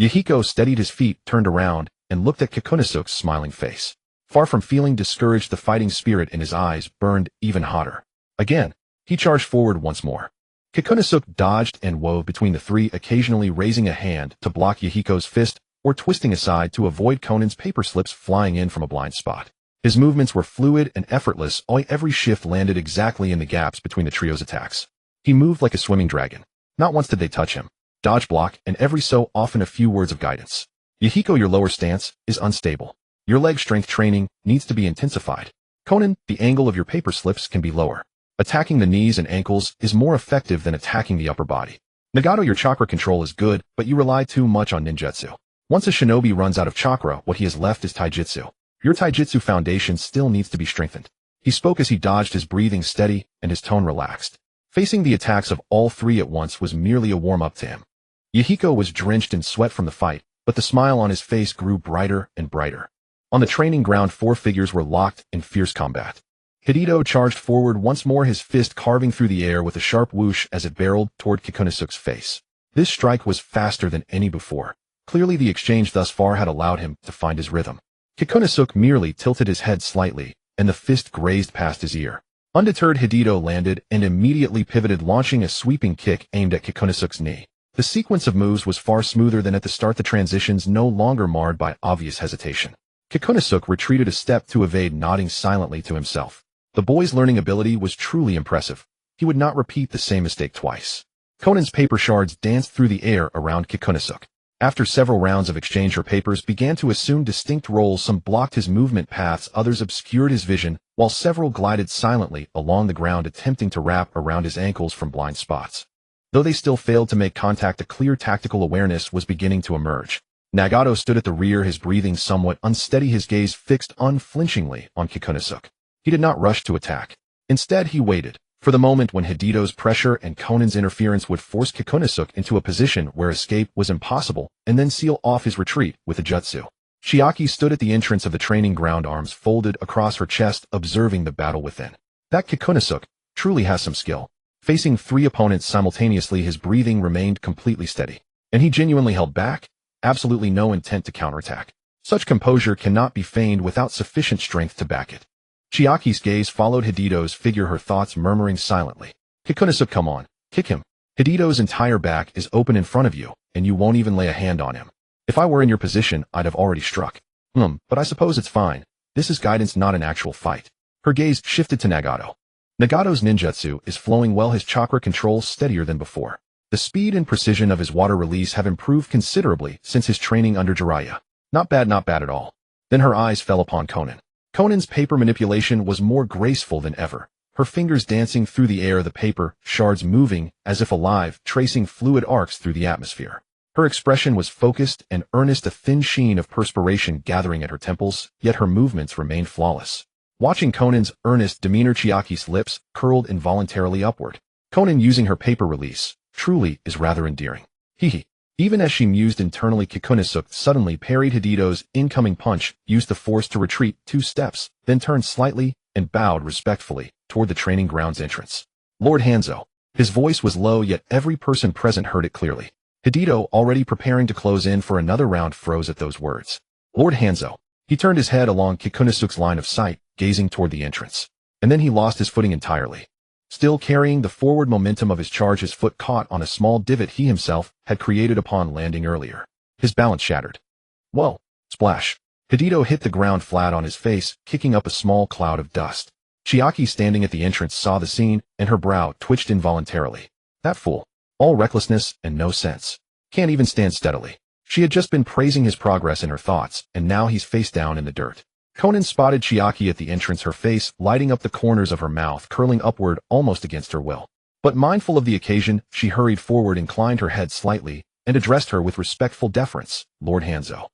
Yahiko steadied his feet, turned around, and looked at Kikunosuke's smiling face. Far from feeling discouraged, the fighting spirit in his eyes burned even hotter. Again, he charged forward once more. Kikunosuke dodged and wove between the three, occasionally raising a hand to block Yahiko's fist or twisting aside to avoid Konan's paper slips flying in from a blind spot. His movements were fluid and effortless, every shift landed exactly in the gaps between the trio's attacks. He moved like a swimming dragon. Not once did they touch him. Dodge, block, and every so often a few words of guidance. Yahiko, your lower stance is unstable. Your leg strength training needs to be intensified. Konan, the angle of your paper slips can be lower. Attacking the knees and ankles is more effective than attacking the upper body. Nagato, your chakra control is good, but you rely too much on ninjutsu. Once a shinobi runs out of chakra, what he has left is taijutsu. Your taijutsu foundation still needs to be strengthened. He spoke as he dodged, his breathing steady and his tone relaxed. Facing the attacks of all three at once was merely a warm-up to him. Yahiko was drenched in sweat from the fight, but the smile on his face grew brighter and brighter. On the training ground, 4 figures were locked in fierce combat. Hidito charged forward once more, his fist carving through the air with a sharp whoosh as it barreled toward Kikunosuke's face. This strike was faster than any before. Clearly the exchange thus far had allowed him to find his rhythm. Kikunosuke merely tilted his head slightly, and the fist grazed past his ear. Undeterred, Hidito landed and immediately pivoted, launching a sweeping kick aimed at Kikunosuke's knee. The sequence of moves was far smoother than at the start, the transitions no longer marred by obvious hesitation. Kikunosuke retreated a step to evade, nodding silently to himself. The boy's learning ability was truly impressive. He would not repeat the same mistake twice. Konan's paper shards danced through the air around Kikunosuke. After several rounds of exchange, her papers began to assume distinct roles. Some blocked his movement paths, others obscured his vision, while several glided silently along the ground, attempting to wrap around his ankles from blind spots. Though they still failed to make contact, a clear tactical awareness was beginning to emerge. Nagato stood at the rear, his breathing somewhat unsteady, his gaze fixed unflinchingly on Kikunosuke. He did not rush to attack. Instead, he waited for the moment when Hidito's pressure and Konan's interference would force Kikunosuke into a position where escape was impossible, and then seal off his retreat with a jutsu. Chiaki stood at the entrance of the training ground, arms folded across her chest, observing the battle within. That Kikunosuke truly has some skill. Facing 3 opponents simultaneously, his breathing remained completely steady. And he genuinely held back, absolutely no intent to counterattack. Such composure cannot be feigned without sufficient strength to back it. Chiaki's gaze followed Hidito's figure, her thoughts murmuring silently. Kikunosuke, come on, kick him. Hidito's entire back is open in front of you, and you won't even lay a hand on him. If I were in your position, I'd have already struck. But I suppose it's fine. This is guidance, not an actual fight. Her gaze shifted to Nagato. Nagato's ninjutsu is flowing well, his chakra control steadier than before. The speed and precision of his water release have improved considerably since his training under Jiraiya. Not bad at all. Then her eyes fell upon Konan. Konan's paper manipulation was more graceful than ever, her fingers dancing through the air, the paper shards moving as if alive, tracing fluid arcs through the atmosphere. Her expression was focused and earnest, a thin sheen of perspiration gathering at her temples, yet her movements remained flawless. Watching Konan's earnest demeanor, Chiaki's lips curled involuntarily upward. Konan, using her paper release, truly is rather endearing. Hee. Even as she mused internally, Kikunosuke suddenly parried Hidito's incoming punch, used the force to retreat 2 steps, then turned slightly and bowed respectfully toward the training ground's entrance. Lord Hanzo. His voice was low, yet every person present heard it clearly. Hidito, already preparing to close in for another round, froze at those words. Lord Hanzo. He turned his head along Kikunosuke's line of sight, gazing toward the entrance. And then he lost his footing entirely. Still carrying the forward momentum of his charge, his foot caught on a small divot he himself had created upon landing earlier. His balance shattered. Whoa! Splash! Hidito hit the ground flat on his face, kicking up a small cloud of dust. Chiaki, standing at the entrance, saw the scene, and her brow twitched involuntarily. That fool. All recklessness and no sense. Can't even stand steadily. She had just been praising his progress in her thoughts, and now he's face down in the dirt. Konan spotted Chiaki at the entrance, her face lighting up, the corners of her mouth curling upward almost against her will. But mindful of the occasion, she hurried forward, inclined her head slightly, and addressed her with respectful deference, "Lord Hanzo."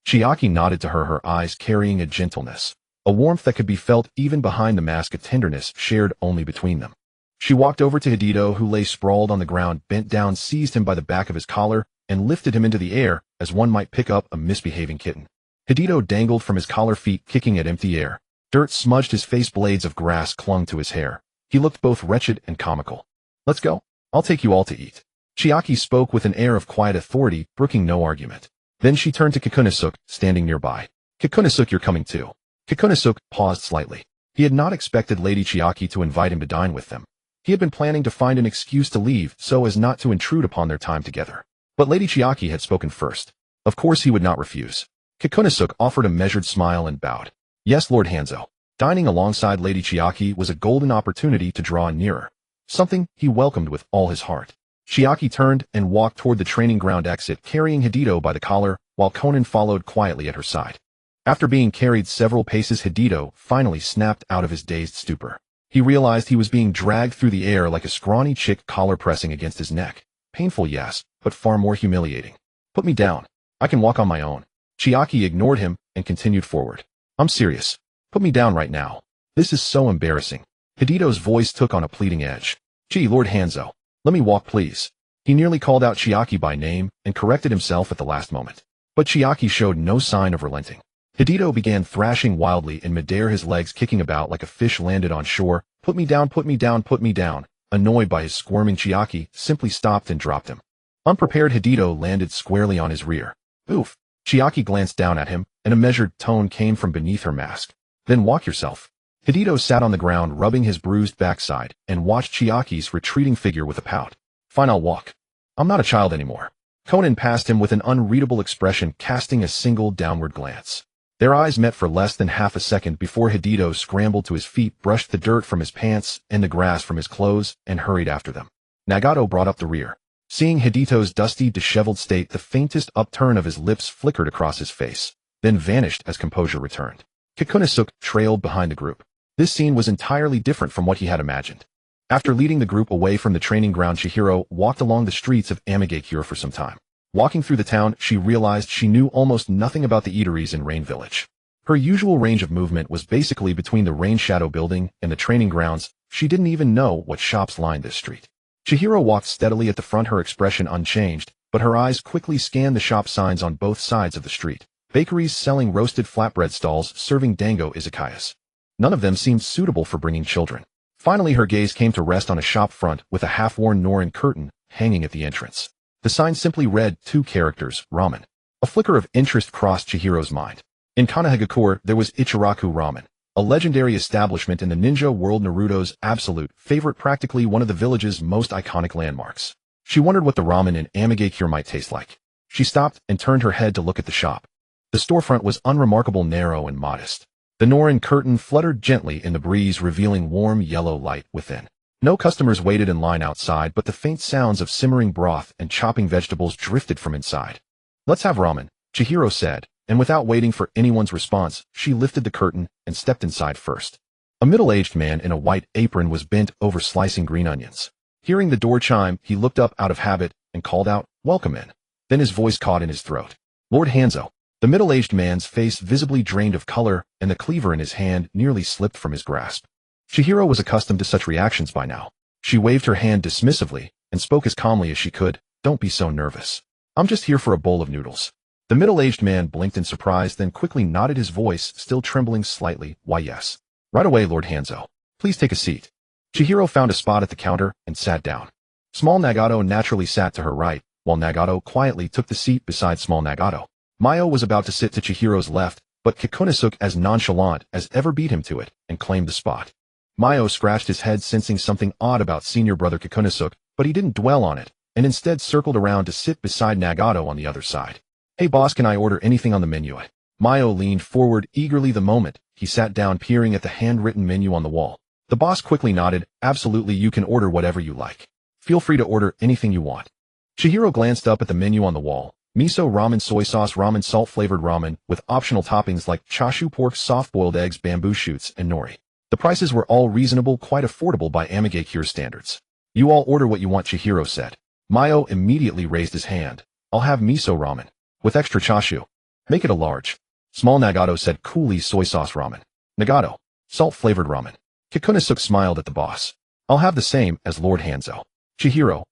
Chiaki nodded to her, her eyes carrying a gentleness, a warmth that could be felt even behind the mask of tenderness shared only between them. She walked over to Hidito, who lay sprawled on the ground, bent down, seized him by the back of his collar, and lifted him into the air as one might pick up a misbehaving kitten. Hidito dangled from his collar, feet kicking at empty air. Dirt smudged his face, blades of grass clung to his hair. He looked both wretched and comical. "Let's go. I'll take you all to eat." Chiaki spoke with an air of quiet authority, brooking no argument. Then she turned to Kikunosuke, standing nearby. "Kikunosuke, you're coming too." Kikunosuke paused slightly. He had not expected Lady Chiaki to invite him to dine with them. He had been planning to find an excuse to leave so as not to intrude upon their time together. But Lady Chiaki had spoken first. Of course he would not refuse. Kikunosuke offered a measured smile and bowed. "Yes, Lord Hanzo." Dining alongside Lady Chiaki was a golden opportunity to draw nearer, something he welcomed with all his heart. Chiaki turned and walked toward the training ground exit, carrying Hidito by the collar, while Konan followed quietly at her side. After being carried several paces, Hidito finally snapped out of his dazed stupor. He realized he was being dragged through the air like a scrawny chick, collar pressing against his neck. Painful, yes, but far more humiliating. "Put me down. I can walk on my own." Chiaki ignored him and continued forward. "I'm serious. Put me down right now. This is so embarrassing." Hidito's voice took on a pleading edge. "Gee, Lord Hanzo, let me walk, please." He nearly called out Chiaki by name and corrected himself at the last moment. But Chiaki showed no sign of relenting. Hidito began thrashing wildly in midair, his legs kicking about like a fish landed on shore. "Put me down, put me down, put me down." Annoyed by his squirming, Chiaki simply stopped and dropped him. Unprepared, Hidito landed squarely on his rear. "Oof." Chiaki glanced down at him, and a measured tone came from beneath her mask. "Then walk yourself." Hidito sat on the ground, rubbing his bruised backside, and watched Chiaki's retreating figure with a pout. "Fine, I'll walk. I'm not a child anymore." Konan passed him with an unreadable expression, casting a single downward glance. Their eyes met for less than half a second before Hidito scrambled to his feet, brushed the dirt from his pants and the grass from his clothes, and hurried after them. Nagato brought up the rear. Seeing Hidito's dusty, disheveled state, the faintest upturn of his lips flickered across his face, then vanished as composure returned. Kikunosuke trailed behind the group. This scene was entirely different from what he had imagined. After leading the group away from the training ground, Chihiro walked along the streets of Amigakure for some time. Walking through the town, she realized she knew almost nothing about the eateries in Rain Village. Her usual range of movement was basically between the Rain Shadow building and the training grounds. She didn't even know what shops lined this street. Chihiro walked steadily at the front, her expression unchanged, but her eyes quickly scanned the shop signs on both sides of the street. Bakeries selling roasted flatbread, stalls serving dango izakayas. None of them seemed suitable for bringing children. Finally, her gaze came to rest on a shop front with a half-worn Norin curtain hanging at the entrance. The sign simply read two characters, ramen. A flicker of interest crossed Chihiro's mind. In Kanahagakure, there was Ichiraku Ramen, a legendary establishment in the ninja world, Naruto's absolute favorite, practically one of the village's most iconic landmarks. She wondered what the ramen in Amigakure might taste like. She stopped and turned her head to look at the shop. The storefront was unremarkable, narrow and modest. The Norin curtain fluttered gently in the breeze, revealing warm yellow light within. No customers waited in line outside, but the faint sounds of simmering broth and chopping vegetables drifted from inside. "Let's have ramen," Chihiro said, and without waiting for anyone's response, she lifted the curtain and stepped inside first. A middle-aged man in a white apron was bent over slicing green onions. Hearing the door chime, he looked up out of habit and called out, "Welcome in." Then his voice caught in his throat. "Lord Hanzo." The middle-aged man's face visibly drained of color, and the cleaver in his hand nearly slipped from his grasp. Chihiro was accustomed to such reactions by now. She waved her hand dismissively and spoke as calmly as she could. "Don't be so nervous. I'm just here for a bowl of noodles." The middle-aged man blinked in surprise, then quickly nodded, his voice still trembling slightly. "Why, yes. Right away, Lord Hanzo. Please take a seat." Chihiro found a spot at the counter and sat down. Small Nagato naturally sat to her right, while Nagato quietly took the seat beside small Nagato. Mayo was about to sit to Chihiro's left, but Kikunosuke, as nonchalant as ever, beat him to it and claimed the spot. Mayo scratched his head, sensing something odd about senior brother Kikunosuke, but he didn't dwell on it, and instead circled around to sit beside Nagato on the other side. "Hey boss, can I order anything on the menu?" Mayo leaned forward eagerly the moment he sat down, peering at the handwritten menu on the wall. The boss quickly nodded. "Absolutely, you can order whatever you like. Feel free to order anything you want." Chihiro glanced up at the menu on the wall, Miso ramen, soy sauce ramen, salt-flavored ramen, with optional toppings like chashu pork, soft-boiled eggs, bamboo shoots, and nori. The prices were all reasonable, quite affordable by Amigakure standards. You all order what you want, Chihiro said. Mayo immediately raised his hand. I'll have miso ramen. With extra chashu. Make it a large. Small, Nagato said coolly. Soy sauce ramen. Nagato. Salt-flavored ramen. Kikunosuke smiled at the boss. I'll have the same as Lord Hanzo. Chihiro.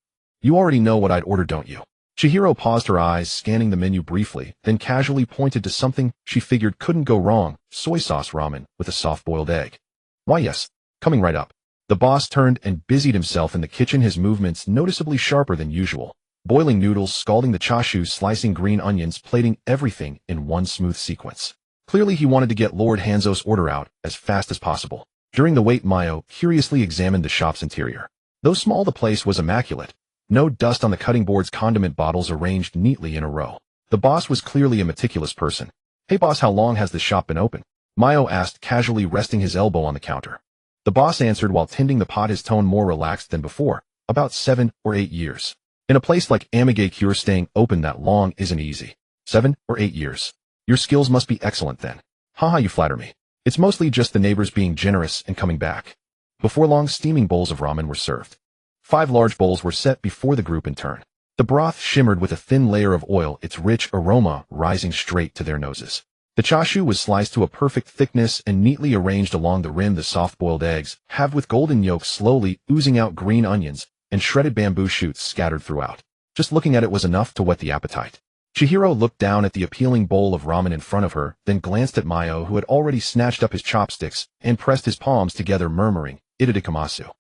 You already know what I'd order, don't you? Chihiro paused, her eyes scanning the menu briefly, then casually pointed to something she figured couldn't go wrong, soy sauce ramen with a soft-boiled egg. Why yes, coming right up. The boss turned and busied himself in the kitchen, his movements noticeably sharper than usual. Boiling noodles, scalding the chashu, slicing green onions, plating everything in one smooth sequence. Clearly he wanted to get Lord Hanzo's order out as fast as possible. During the wait, Mayo curiously examined the shop's interior. Though small, the place was immaculate. No dust on the cutting boards, condiment bottles arranged neatly in a row. The boss was clearly a meticulous person. Hey boss, how long has this shop been open? Mayo asked, casually resting his elbow on the counter. The boss answered while tending the pot, his tone more relaxed than before. About 7 or 8 years. In a place like Amigakure, staying open that long isn't easy. 7 or 8 years. Your skills must be excellent then. Haha, you flatter me. It's mostly just the neighbors being generous and coming back. Before long, steaming bowls of ramen were served. 5 large bowls were set before the group in turn. The broth shimmered with a thin layer of oil, its rich aroma rising straight to their noses. The chashu was sliced to a perfect thickness and neatly arranged along the rim. The soft-boiled eggs, halved with golden yolks, slowly oozing out green onions, and shredded bamboo shoots scattered throughout. Just looking at it was enough to whet the appetite. Chihiro looked down at the appealing bowl of ramen in front of her, then glanced at Mayo, who had already snatched up his chopsticks and pressed his palms together, murmuring, "Itadikamasu."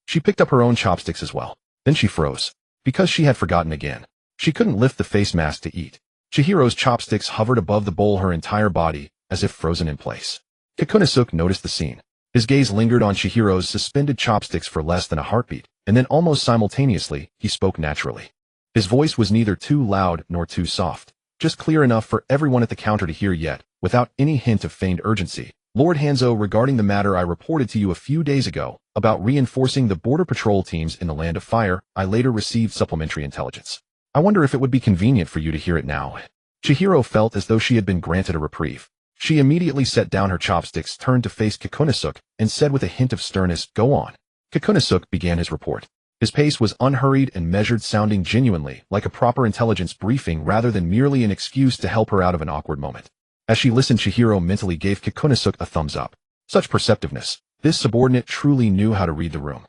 She picked up her own chopsticks as well. Then she froze. Because she had forgotten again. She couldn't lift the face mask to eat. Chihiro's chopsticks hovered above the bowl, her entire body, as if frozen in place. Kikunosuke noticed the scene. His gaze lingered on Chihiro's suspended chopsticks for less than a heartbeat, and then almost simultaneously, he spoke naturally. His voice was neither too loud nor too soft, just clear enough for everyone at the counter to hear, yet without any hint of feigned urgency. Lord Hanzo, regarding the matter I reported to you a few days ago, about reinforcing the border patrol teams in the Land of Fire, I later received supplementary intelligence. I wonder if it would be convenient for you to hear it now. Chihiro felt as though she had been granted a reprieve. She immediately set down her chopsticks, turned to face Kikunosuke, and said with a hint of sternness, "Go on." Kikunosuke began his report. His pace was unhurried and measured, sounding genuinely like a proper intelligence briefing rather than merely an excuse to help her out of an awkward moment. As she listened, Chihiro mentally gave Kikunosuke a thumbs up. Such perceptiveness. This subordinate truly knew how to read the room.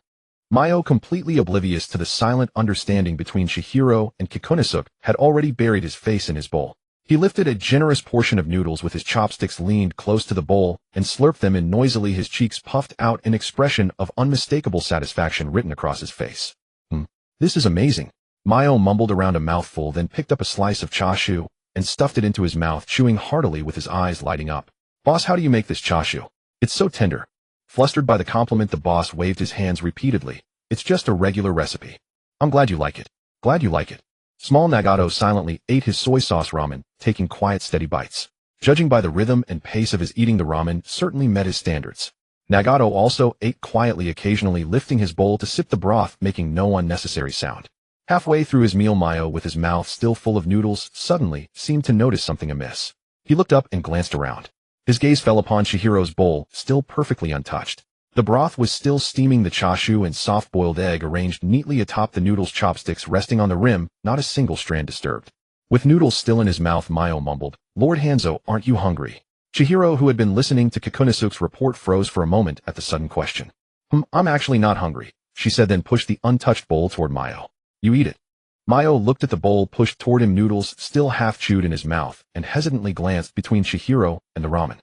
Mayo, completely oblivious to the silent understanding between Chihiro and Kikunosuke, had already buried his face in his bowl. He lifted a generous portion of noodles with his chopsticks, leaned close to the bowl, and slurped them in noisily, his cheeks puffed out, an expression of unmistakable satisfaction written across his face. This is amazing. Mayo mumbled around a mouthful, then picked up a slice of chashu and stuffed it into his mouth, chewing heartily with his eyes lighting up. Boss, how do you make this chashu? It's so tender. Flustered by the compliment, the boss waved his hands repeatedly. It's just a regular recipe. I'm glad you like it. Glad you like it. Small Nagato silently ate his soy sauce ramen, taking quiet, steady bites. Judging by the rhythm and pace of his eating, the ramen certainly met his standards. Nagato also ate quietly, occasionally lifting his bowl to sip the broth, making no unnecessary sound. Halfway through his meal, Mayo, with his mouth still full of noodles, suddenly seemed to notice something amiss. He looked up and glanced around. His gaze fell upon Chihiro's bowl, still perfectly untouched. The broth was still steaming, the chashu and soft-boiled egg arranged neatly atop the noodles, chopsticks resting on the rim, not a single strand disturbed. With noodles still in his mouth, Mayo mumbled, "Lord Hanzo, aren't you hungry?" Chihiro, who had been listening to Kikunosuke's report, froze for a moment at the sudden question. I'm actually not hungry," she said, then pushed the untouched bowl toward Mayo. "You eat it." Mayo looked at the bowl pushed toward him, noodles still half-chewed in his mouth, and hesitantly glanced between Chihiro and the ramen.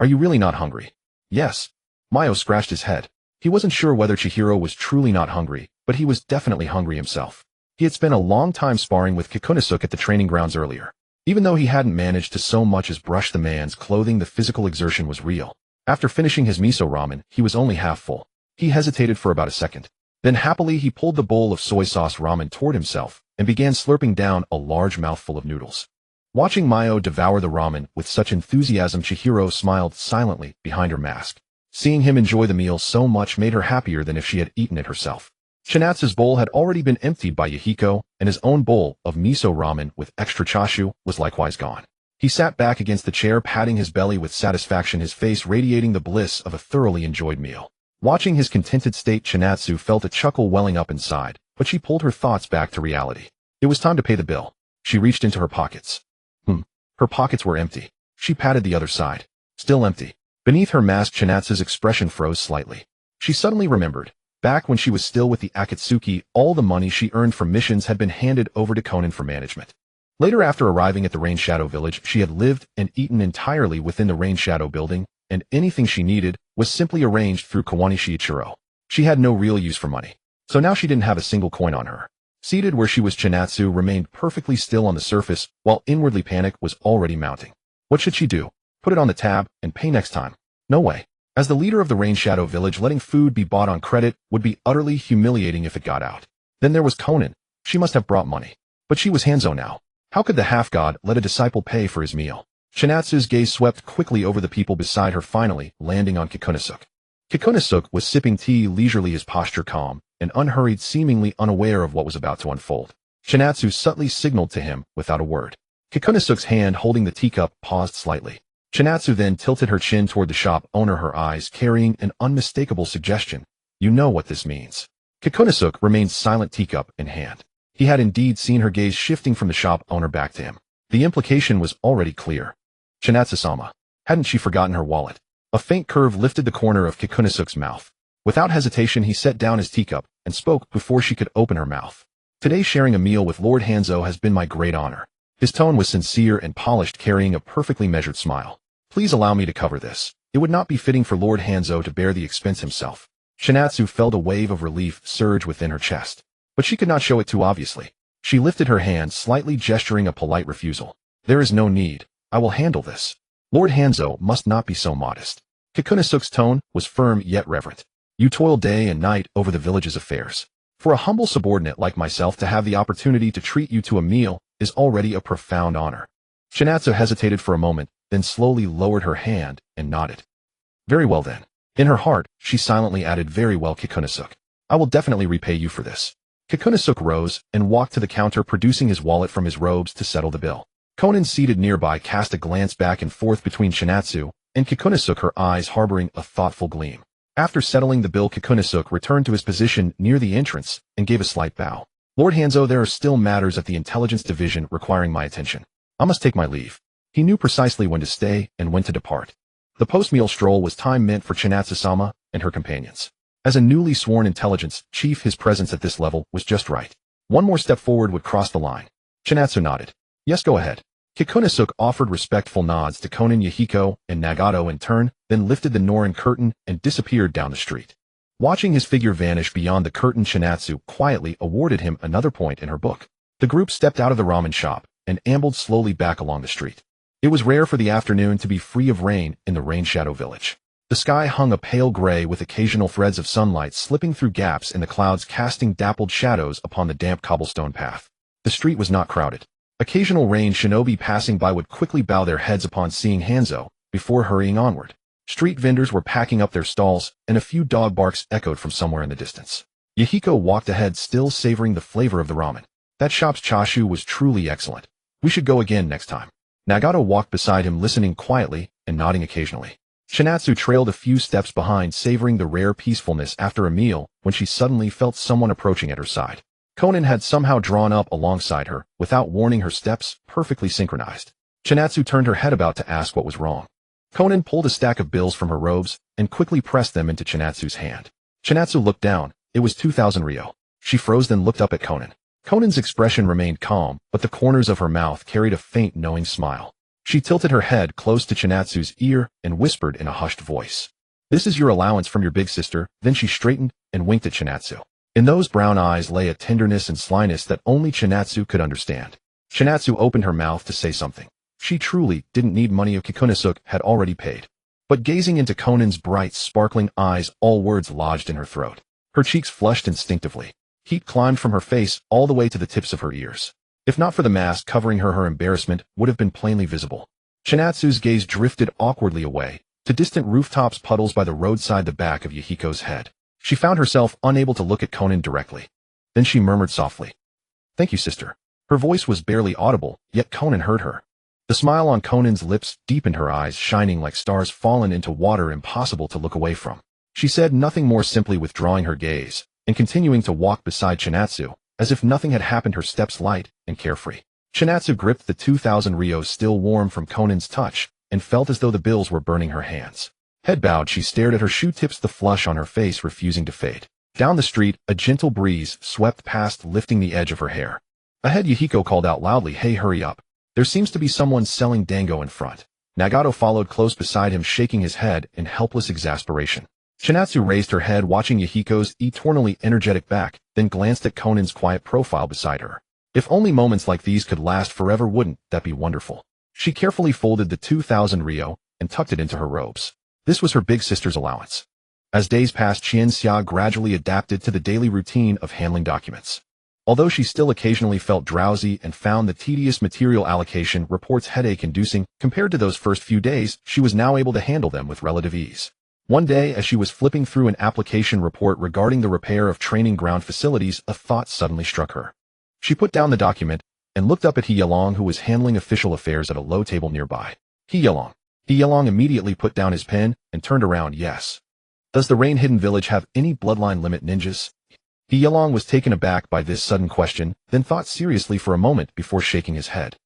Are you really not hungry?" "Yes." Mayo scratched his head. He wasn't sure whether Chihiro was truly not hungry, but he was definitely hungry himself. He had spent a long time sparring with Kikunosuke at the training grounds earlier. Even though he hadn't managed to so much as brush the man's clothing, the physical exertion was real. After finishing his miso ramen, he was only half full. He hesitated for about a second. Then happily he pulled the bowl of soy sauce ramen toward himself and began slurping down a large mouthful of noodles. Watching Mayo devour the ramen with such enthusiasm, Chihiro smiled silently behind her mask. Seeing him enjoy the meal so much made her happier than if she had eaten it herself. Chinatsu's bowl had already been emptied by Yahiko, and his own bowl of miso ramen with extra chashu was likewise gone. He sat back against the chair, patting his belly with satisfaction, his face radiating the bliss of a thoroughly enjoyed meal. Watching his contented state, Chinatsu felt a chuckle welling up inside, but she pulled her thoughts back to reality. It was time to pay the bill. She reached into her pockets. Her pockets were empty. She patted the other side. Still empty. Beneath her mask, Chinatsu's expression froze slightly. She suddenly remembered. Back when she was still with the Akatsuki, all the money she earned from missions had been handed over to Konan for management. Later, after arriving at the Rain Shadow Village, she had lived and eaten entirely within the Rain Shadow building, and anything she needed was simply arranged through Kawanishi Ichiro. She had no real use for money. So now she didn't have a single coin on her. Seated where she was, Chinatsu remained perfectly still on the surface, while inwardly panic was already mounting. What should she do? Put it on the tab and pay next time? No way. As the leader of the Rain Shadow Village, letting food be bought on credit would be utterly humiliating if it got out. Then there was Konan. She must have brought money. But she was Hanzo now. How could the half-god let a disciple pay for his meal? Chinatsu's gaze swept quickly over the people beside her, finally landing on Kikunosuke. Kikunosuke was sipping tea leisurely, his posture calm and unhurried, seemingly unaware of what was about to unfold. Chinatsu subtly signaled to him without a word. Kikunosuke's hand holding the teacup paused slightly. Chinatsu then tilted her chin toward the shop owner, her eyes carrying an unmistakable suggestion. You know what this means. Kikunosuke remained silent, teacup in hand. He had indeed seen her gaze shifting from the shop owner back to him. The implication was already clear. Chinatsu-sama. Hadn't she forgotten her wallet? A faint curve lifted the corner of Kikunosuke's mouth. Without hesitation, he set down his teacup and spoke before she could open her mouth. Today, sharing a meal with Lord Hanzo has been my great honor. His tone was sincere and polished, carrying a perfectly measured smile. Please allow me to cover this. It would not be fitting for Lord Hanzo to bear the expense himself. Chinatsu felt a wave of relief surge within her chest. But she could not show it too obviously. She lifted her hand, slightly gesturing a polite refusal. There is no need. I will handle this. Lord Hanzo must not be so modest. Kikunosuke's tone was firm yet reverent. You toil day and night over the village's affairs. For a humble subordinate like myself to have the opportunity to treat you to a meal is already a profound honor. Chinatsu hesitated for a moment, then slowly lowered her hand and nodded. Very well then. In her heart, she silently added, very well, Kikunosuke. I will definitely repay you for this. Kikunosuke rose and walked to the counter, producing his wallet from his robes to settle the bill. Konan, seated nearby, cast a glance back and forth between Chinatsu and Kikunosuke, her eyes harboring a thoughtful gleam. After settling the bill, Kikunosuke returned to his position near the entrance and gave a slight bow. Lord Hanzo, there are still matters at the intelligence division requiring my attention. I must take my leave. He knew precisely when to stay and when to depart. The post-meal stroll was time meant for Chinatsu-sama and her companions. As a newly sworn intelligence chief, his presence at this level was just right. One more step forward would cross the line. Chinatsu nodded. Yes, go ahead. Kikunosuke offered respectful nods to Konan, Yahiko, and Nagato in turn, then lifted the Norin curtain and disappeared down the street. Watching his figure vanish beyond the curtain, Chinatsu quietly awarded him another point in her book. The group stepped out of the ramen shop and ambled slowly back along the street. It was rare for the afternoon to be free of rain in the Rain Shadow Village. The sky hung a pale gray with occasional threads of sunlight slipping through gaps in the clouds, casting dappled shadows upon the damp cobblestone path. The street was not crowded. Occasional rain shinobi passing by would quickly bow their heads upon seeing Hanzo before hurrying onward. Street vendors were packing up their stalls, and a few dog barks echoed from somewhere in the distance. Yahiko walked ahead, still savoring the flavor of the ramen. That shop's chashu was truly excellent. We should go again next time. Nagato walked beside him, listening quietly and nodding occasionally. Chinatsu trailed a few steps behind, savoring the rare peacefulness after a meal when she suddenly felt someone approaching at her side. Konan had somehow drawn up alongside her, without warning, her steps perfectly synchronized. Chinatsu turned her head about to ask what was wrong. Konan pulled a stack of bills from her robes and quickly pressed them into Chinatsu's hand. Chinatsu looked down. It was 2,000 ryo. She froze, then looked up at Konan. Konan's expression remained calm, but the corners of her mouth carried a faint, knowing smile. She tilted her head close to Chinatsu's ear and whispered in a hushed voice. This is your allowance from your big sister. Then she straightened and winked at Chinatsu. In those brown eyes lay a tenderness and slyness that only Chinatsu could understand. Chinatsu opened her mouth to say something. She truly didn't need money. Kikunosuke had already paid. But gazing into Konan's bright, sparkling eyes, all words lodged in her throat. Her cheeks flushed instinctively. Heat climbed from her face all the way to the tips of her ears. If not for the mask covering her, her embarrassment would have been plainly visible. Chinatsu's gaze drifted awkwardly away to distant rooftops, puddles by the roadside, the back of Yahiko's head. She found herself unable to look at Konan directly. Then she murmured softly, "Thank you, sister." Her voice was barely audible, yet Konan heard her. The smile on Conan's lips deepened, her eyes shining like stars fallen into water impossible to look away from. She said nothing more, simply withdrawing her gaze and continuing to walk beside Chinatsu, as if nothing had happened, her steps light and carefree. Chinatsu gripped the 2,000 ryos still warm from Conan's touch and felt as though the bills were burning her hands. Head bowed, she stared at her shoe tips, the flush on her face refusing to fade. Down the street, a gentle breeze swept past, lifting the edge of her hair. Ahead, Yahiko called out loudly, "Hey, hurry up. There seems to be someone selling dango in front." Nagato followed close beside him, shaking his head in helpless exasperation. Chinatsu raised her head, watching Yahiko's eternally energetic back, then glanced at Conan's quiet profile beside her. If only moments like these could last forever, wouldn't that be wonderful? She carefully folded the 2,000 ryo and tucked it into her robes. This was her big sister's allowance. As days passed, Qianxia gradually adapted to the daily routine of handling documents. Although she still occasionally felt drowsy and found the tedious material allocation reports headache-inducing, compared to those first few days, she was now able to handle them with relative ease. One day, as she was flipping through an application report regarding the repair of training ground facilities, a thought suddenly struck her. She put down the document and looked up at He Yalong, who was handling official affairs at a low table nearby. He Yalong immediately put down his pen and turned around. "Yes. Does the Rain Hidden Village have any bloodline limit ninjas?" He Yalong was taken aback by this sudden question, then thought seriously for a moment before shaking his head.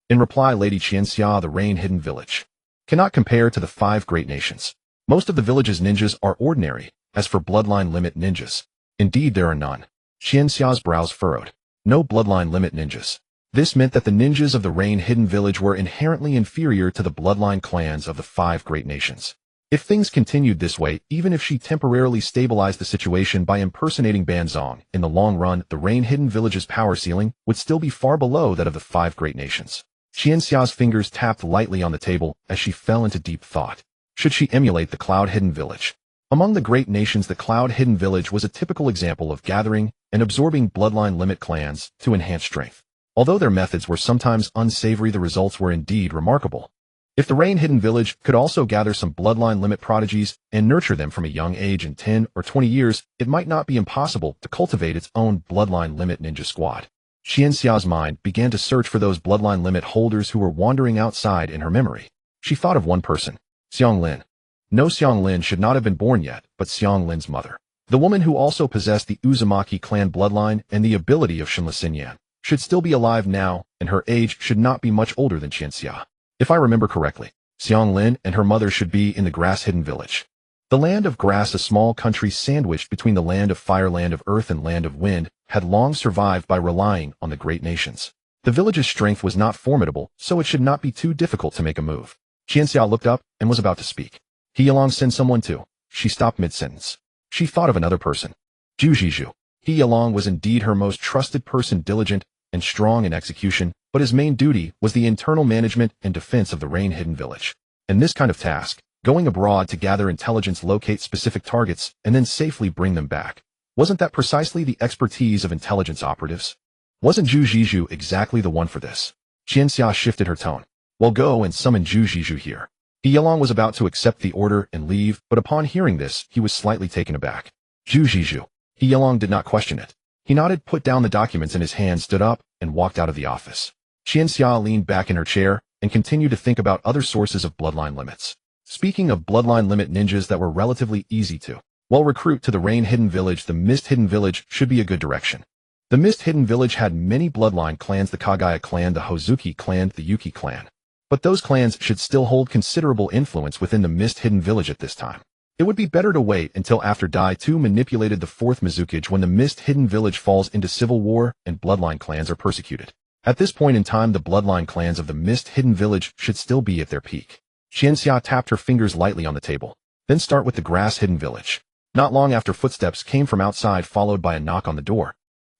In reply, Lady Qianxia, the Rain Hidden Village cannot compare to the 5 great nations. Most of the village's ninjas are ordinary. As for bloodline limit ninjas, indeed there are none. Qianxia's brows furrowed. No bloodline limit ninjas. This meant that the ninjas of the Rain Hidden Village were inherently inferior to the bloodline clans of the 5 great nations. If things continued this way, even if she temporarily stabilized the situation by impersonating Banzong, in the long run, the Rain Hidden Village's power ceiling would still be far below that of the 5 great nations. Qianxia's fingers tapped lightly on the table as she fell into deep thought. Should she emulate the Cloud Hidden Village? Among the great nations, the Cloud Hidden Village was a typical example of gathering and absorbing bloodline limit clans to enhance strength. Although their methods were sometimes unsavory, the results were indeed remarkable. If the Rain Hidden Village could also gather some bloodline limit prodigies and nurture them from a young age, in 10 or 20 years, it might not be impossible to cultivate its own bloodline limit ninja squad. Qianxia's mind began to search for those bloodline limit holders who were wandering outside in her memory. She thought of one person, Xiang Lin. No, Xiang Lin should not have been born yet, but Xiang Lin's mother. The woman who also possessed the Uzumaki clan bloodline and the ability of Shinla Xinyan should still be alive now, and her age should not be much older than Qianxia. If I remember correctly, Xiang Lin and her mother should be in the Grass Hidden Village. The Land of Grass, a small country sandwiched between the Land of Fire, Land of Earth, and Land of Wind, had long survived by relying on the great nations. The village's strength was not formidable, so it should not be too difficult to make a move. Qianxia looked up and was about to speak. He Yalong send someone too. She stopped mid-sentence. She thought of another person. Zhu Zhizhu. He Yalong was indeed her most trusted person, diligent and strong in execution, but his main duty was the internal management and defense of the Rain Hidden Village. And this kind of task, going abroad to gather intelligence, locate specific targets, and then safely bring them back, wasn't that precisely the expertise of intelligence operatives? Wasn't Zhu Zhizhu exactly the one for this? Qianxia shifted her tone. Well, go and summon Zhu Zhizhu here. He Yalong was about to accept the order and leave, but upon hearing this, he was slightly taken aback. Zhu Zhizhu. He Yalong did not question it. He nodded, put down the documents in his hand, stood up, and walked out of the office. Qianxia leaned back in her chair and continued to think about other sources of bloodline limits. Speaking of bloodline limit ninjas that were relatively easy to, well, recruit to the Rain Hidden Village, the Mist Hidden Village should be a good direction. The Mist Hidden Village had many bloodline clans, the Kagaya clan, the Hozuki clan, the Yuki clan. But those clans should still hold considerable influence within the Mist Hidden Village at this time. It would be better to wait until after Dai 2 manipulated the 4th Mizukage, when the Mist Hidden Village falls into civil war and bloodline clans are persecuted. At this point in time, the bloodline clans of the Mist Hidden Village should still be at their peak. Qianxia tapped her fingers lightly on the table. Then start with the Grass Hidden Village. Not long after, footsteps came from outside, followed by a knock on the door.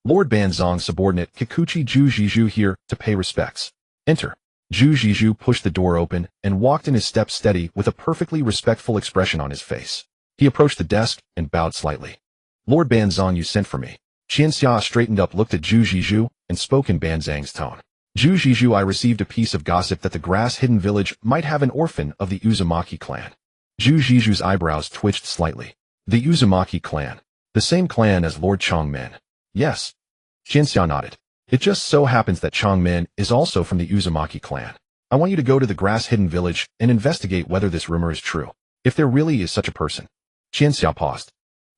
Lord Banzong's subordinate, Kikuchi Zhu Zhizhu, here to pay respects. Enter. Zhu Zhizhu pushed the door open and walked in, his steps steady with a perfectly respectful expression on his face. He approached the desk and bowed slightly. Lord Banzong, you sent for me. Qianxia straightened up, looked at Zhu Zhizhu, and spoke in Banzang's tone. Zhu Zhizhu, I received a piece of gossip that the Grass Hidden Village might have an orphan of the Uzumaki clan. Zhu Zhizhu's eyebrows twitched slightly. The Uzumaki clan. The same clan as Lord Chongmin. Yes. Qianxia nodded. It just so happens that Chongmin is also from the Uzumaki clan. I want you to go to the grass-hidden village and investigate whether this rumor is true. If there really is such a person. Qianxia paused.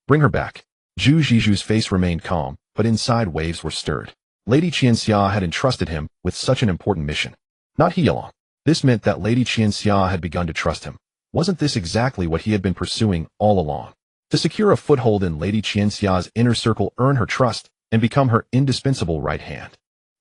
Bring her back. Zhu Ziju's face remained calm, but inside waves were stirred. Lady Qianxia had entrusted him with such an important mission. Not Heilong. This meant that Lady Qianxia had begun to trust him. Wasn't this exactly what he had been pursuing all along? To secure a foothold in Lady Qianxia's inner circle, earn her trust, and become her indispensable right hand.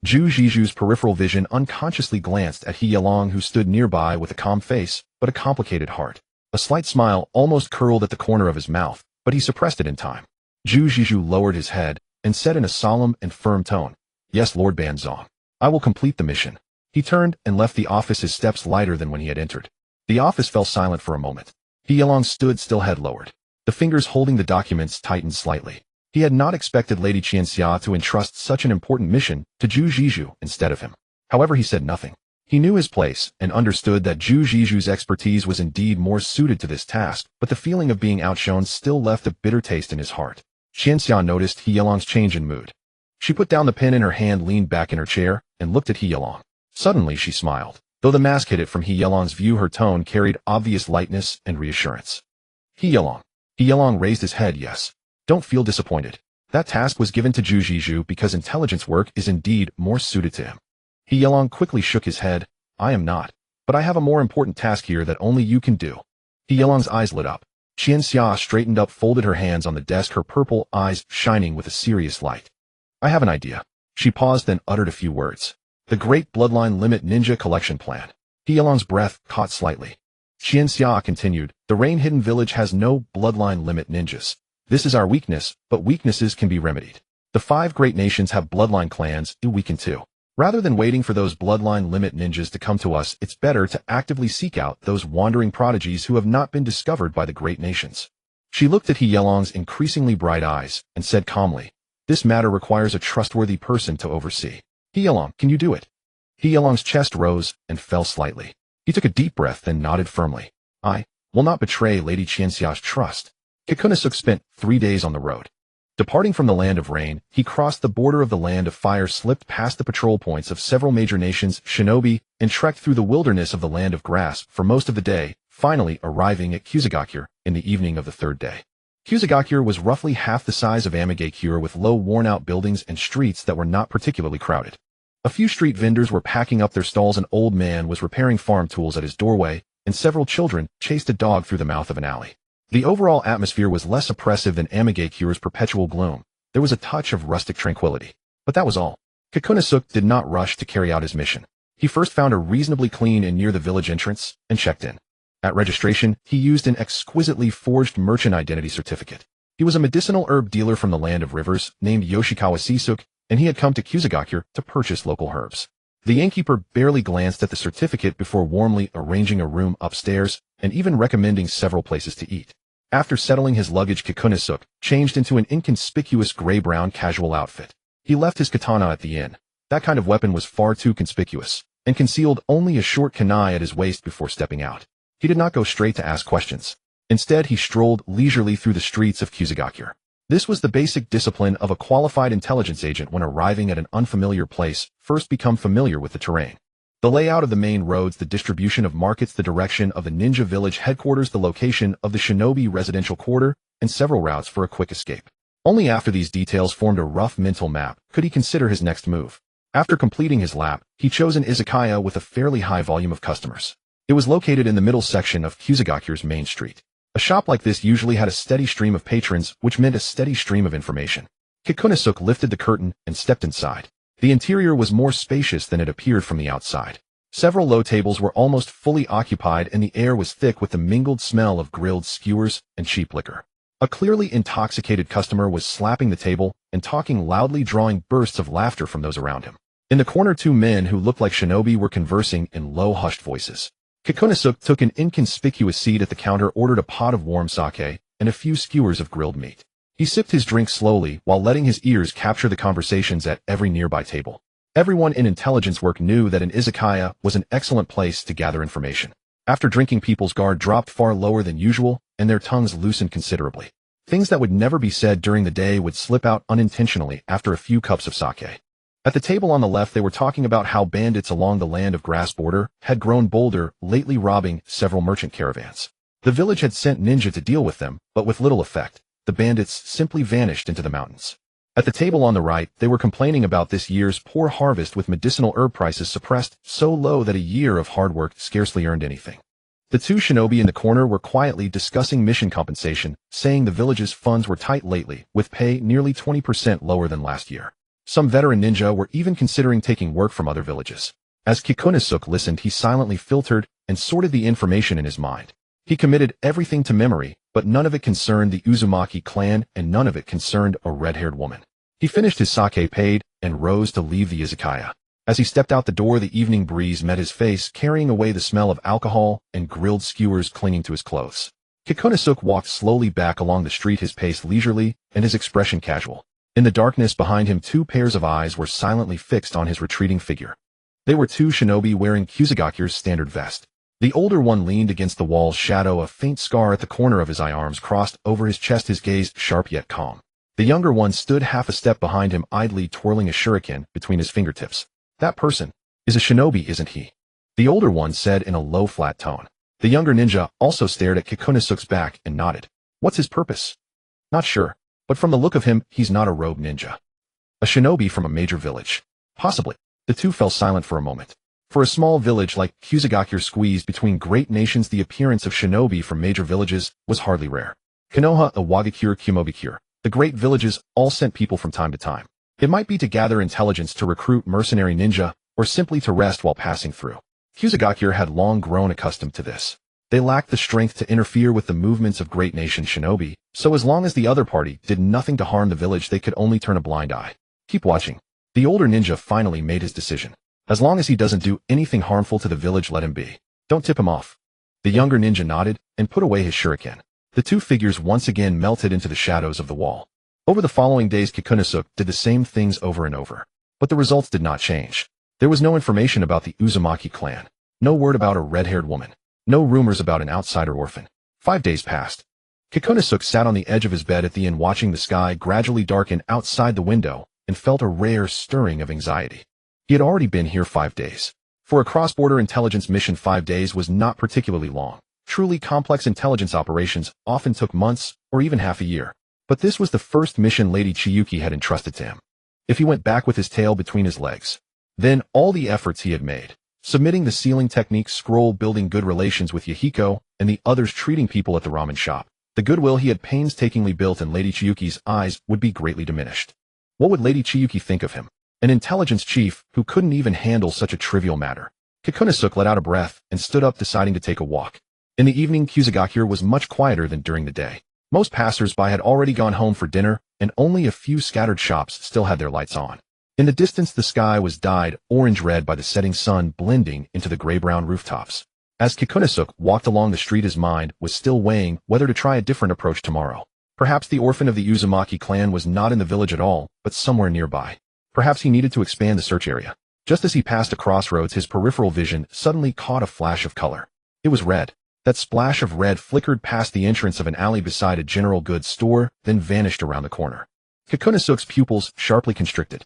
Zhu Ziju's peripheral vision unconsciously glanced at Heilong, who stood nearby with a calm face, but a complicated heart. A slight smile almost curled at the corner of his mouth, but he suppressed it in time. Zhu Ziju lowered his head and said in a solemn and firm tone, Yes, Lord Banzong. I will complete the mission. He turned and left the office, his steps lighter than when he had entered. The office fell silent for a moment. Heilong stood still, head lowered. The fingers holding the documents tightened slightly. He had not expected Lady Qianxia to entrust such an important mission to Zhu Ziju instead of him. However, he said nothing. He knew his place and understood that Zhu Ziju's expertise was indeed more suited to this task, but the feeling of being outshone still left a bitter taste in his heart. Qianxia noticed Heilong's change in mood. She put down the pen in her hand, leaned back in her chair, and looked at Heilong. Suddenly she smiled. Though the mask hid it from Heilong's view, her tone carried obvious lightness and reassurance. Heilong. Heilong raised his head. Yes. Don't feel disappointed. That task was given to Zhu Ziju because intelligence work is indeed more suited to him. Heilong quickly shook his head. I am not. But I have a more important task here that only you can do. Heilong's eyes lit up. Qianxia straightened up, folded her hands on the desk, her purple eyes shining with a serious light. I have an idea. She paused, then uttered a few words. The Great Bloodline Limit Ninja Collection Plan. Heilong's breath caught slightly. Qianxia continued, the rain-hidden village has no bloodline limit ninjas. This is our weakness, but weaknesses can be remedied. The 5 great nations have bloodline clans, we can too. Rather than waiting for those bloodline limit ninjas to come to us, it's better to actively seek out those wandering prodigies who have not been discovered by the great nations. She looked at Heilong's increasingly bright eyes and said calmly, this matter requires a trustworthy person to oversee. Heilong, can you do it? Heilong's chest rose and fell slightly. He took a deep breath, then nodded firmly. I will not betray Lady Qianxia's trust. Kikunasuk spent 3 days on the road. Departing from the land of rain, he crossed the border of the land of fire, slipped past the patrol points of several major nations, shinobi, and trekked through the wilderness of the land of grass for most of the day, finally arriving at Kusagakure in the evening of the 3rd day. Kusagakure was roughly half the size of Amagakure, with low, worn-out buildings and streets that were not particularly crowded. A few street vendors were packing up their stalls, an old man was repairing farm tools at his doorway, and several children chased a dog through the mouth of an alley. The overall atmosphere was less oppressive than Amagakure's perpetual gloom. There was a touch of rustic tranquility. But that was all. Kikunasuk did not rush to carry out his mission. He first found a reasonably clean inn near the village entrance and checked in. At registration, he used an exquisitely forged merchant identity certificate. He was a medicinal herb dealer from the land of rivers named Yoshikawa Sisuk, and he had come to Kusagakure to purchase local herbs. The innkeeper barely glanced at the certificate before warmly arranging a room upstairs and even recommending several places to eat. After settling his luggage, Kikunasuk changed into an inconspicuous gray-brown casual outfit. He left his katana at the inn. That kind of weapon was far too conspicuous, and concealed only a short kunai at his waist before stepping out. He did not go straight to ask questions. Instead, he strolled leisurely through the streets of Kusagakure. This was the basic discipline of a qualified intelligence agent when arriving at an unfamiliar place. First, become familiar with the terrain. The layout of the main roads, the distribution of markets, the direction of the ninja village headquarters, the location of the shinobi residential quarter, and several routes for a quick escape. Only after these details formed a rough mental map could he consider his next move. After completing his lap, he chose an izakaya with a fairly high volume of customers. It was located in the middle section of Kusagakure's main street. A shop like this usually had a steady stream of patrons, which meant a steady stream of information. Kikunasuk lifted the curtain and stepped inside. The interior was more spacious than it appeared from the outside. Several low tables were almost fully occupied, and the air was thick with the mingled smell of grilled skewers and cheap liquor. A clearly intoxicated customer was slapping the table and talking loudly, drawing bursts of laughter from those around him. In the corner, 2 men who looked like shinobi were conversing in low, hushed voices. Kikunasuk took an inconspicuous seat at the counter, ordered a pot of warm sake, and a few skewers of grilled meat. He sipped his drink slowly while letting his ears capture the conversations at every nearby table. Everyone in intelligence work knew that an izakaya was an excellent place to gather information. After drinking, people's guard dropped far lower than usual, and their tongues loosened considerably. Things that would never be said during the day would slip out unintentionally after a few cups of sake. At the table on the left, they were talking about how bandits along the land of grass border had grown bolder, lately robbing several merchant caravans. The village had sent ninja to deal with them, but with little effect. The bandits simply vanished into the mountains. At the table on the right, they were complaining about this year's poor harvest, with medicinal herb prices suppressed so low that a year of hard work scarcely earned anything. The two shinobi in the corner were quietly discussing mission compensation, saying the village's funds were tight lately, with pay nearly 20% lower than last year. Some veteran ninja were even considering taking work from other villages. As Kikunosuke listened, he silently filtered and sorted the information in his mind. He committed everything to memory, but none of it concerned the Uzumaki clan and none of it concerned a red-haired woman. He finished his sake paid and rose to leave the izakaya. As he stepped out the door, the evening breeze met his face, carrying away the smell of alcohol and grilled skewers clinging to his clothes. Kikunosuke walked slowly back along the street, his pace leisurely and his expression casual. In the darkness behind him, two pairs of eyes were silently fixed on his retreating figure. They were two shinobi wearing Kuzugaku's standard vest. The older one leaned against the wall's shadow, a faint scar at the corner of his eye, arms crossed over his chest, his gaze sharp yet calm. The younger one stood half a step behind him, idly twirling a shuriken between his fingertips. That person is a shinobi, isn't he? The older one said in a low, flat tone. The younger ninja also stared at Kikunosuke's back and nodded. What's his purpose? Not sure. But from the look of him, he's not a rogue ninja. A shinobi from a major village. Possibly. The two fell silent for a moment. For a small village like Kuzugaku squeezed between great nations, the appearance of shinobi from major villages was hardly rare. Konoha, Iwagakure, Kumobikure. The great villages all sent people from time to time. It might be to gather intelligence, to recruit mercenary ninja, or simply to rest while passing through. Kuzugaku had long grown accustomed to this. They lacked the strength to interfere with the movements of great nation shinobi, so as long as the other party did nothing to harm the village, they could only turn a blind eye. Keep watching. The older ninja finally made his decision. As long as he doesn't do anything harmful to the village, let him be. Don't tip him off. The younger ninja nodded and put away his shuriken. The two figures once again melted into the shadows of the wall. Over the following days, Kikunosuke did the same things over and over. But the results did not change. There was no information about the Uzumaki clan. No word about a red-haired woman. No rumors about an outsider orphan. 5 days passed. Kikunosuke sat on the edge of his bed at the inn, watching the sky gradually darken outside the window, and felt a rare stirring of anxiety. He had already been here 5 days. For a cross-border intelligence mission, 5 days was not particularly long. Truly complex intelligence operations often took months or even half a year. But this was the first mission Lady Chiyuki had entrusted to him. If he went back with his tail between his legs, then all the efforts he had made, submitting the sealing technique, scroll, building good relations with Yahiko and the others, treating people at the ramen shop, the goodwill he had painstakingly built in Lady Chiyuki's eyes would be greatly diminished. What would Lady Chiyuki think of him? An intelligence chief who couldn't even handle such a trivial matter. Kikunosuke let out a breath and stood up, deciding to take a walk. In the evening, Kuzugaku was much quieter than during the day. Most passers-by had already gone home for dinner, and only a few scattered shops still had their lights on. In the distance, the sky was dyed orange-red by the setting sun, blending into the gray-brown rooftops. As Kikunosuke walked along the street, his mind was still weighing whether to try a different approach tomorrow. Perhaps the orphan of the Uzumaki clan was not in the village at all, but somewhere nearby. Perhaps he needed to expand the search area. Just as he passed a crossroads, his peripheral vision suddenly caught a flash of color. It was red. That splash of red flickered past the entrance of an alley beside a general goods store, then vanished around the corner. Kikunosuke's pupils sharply constricted.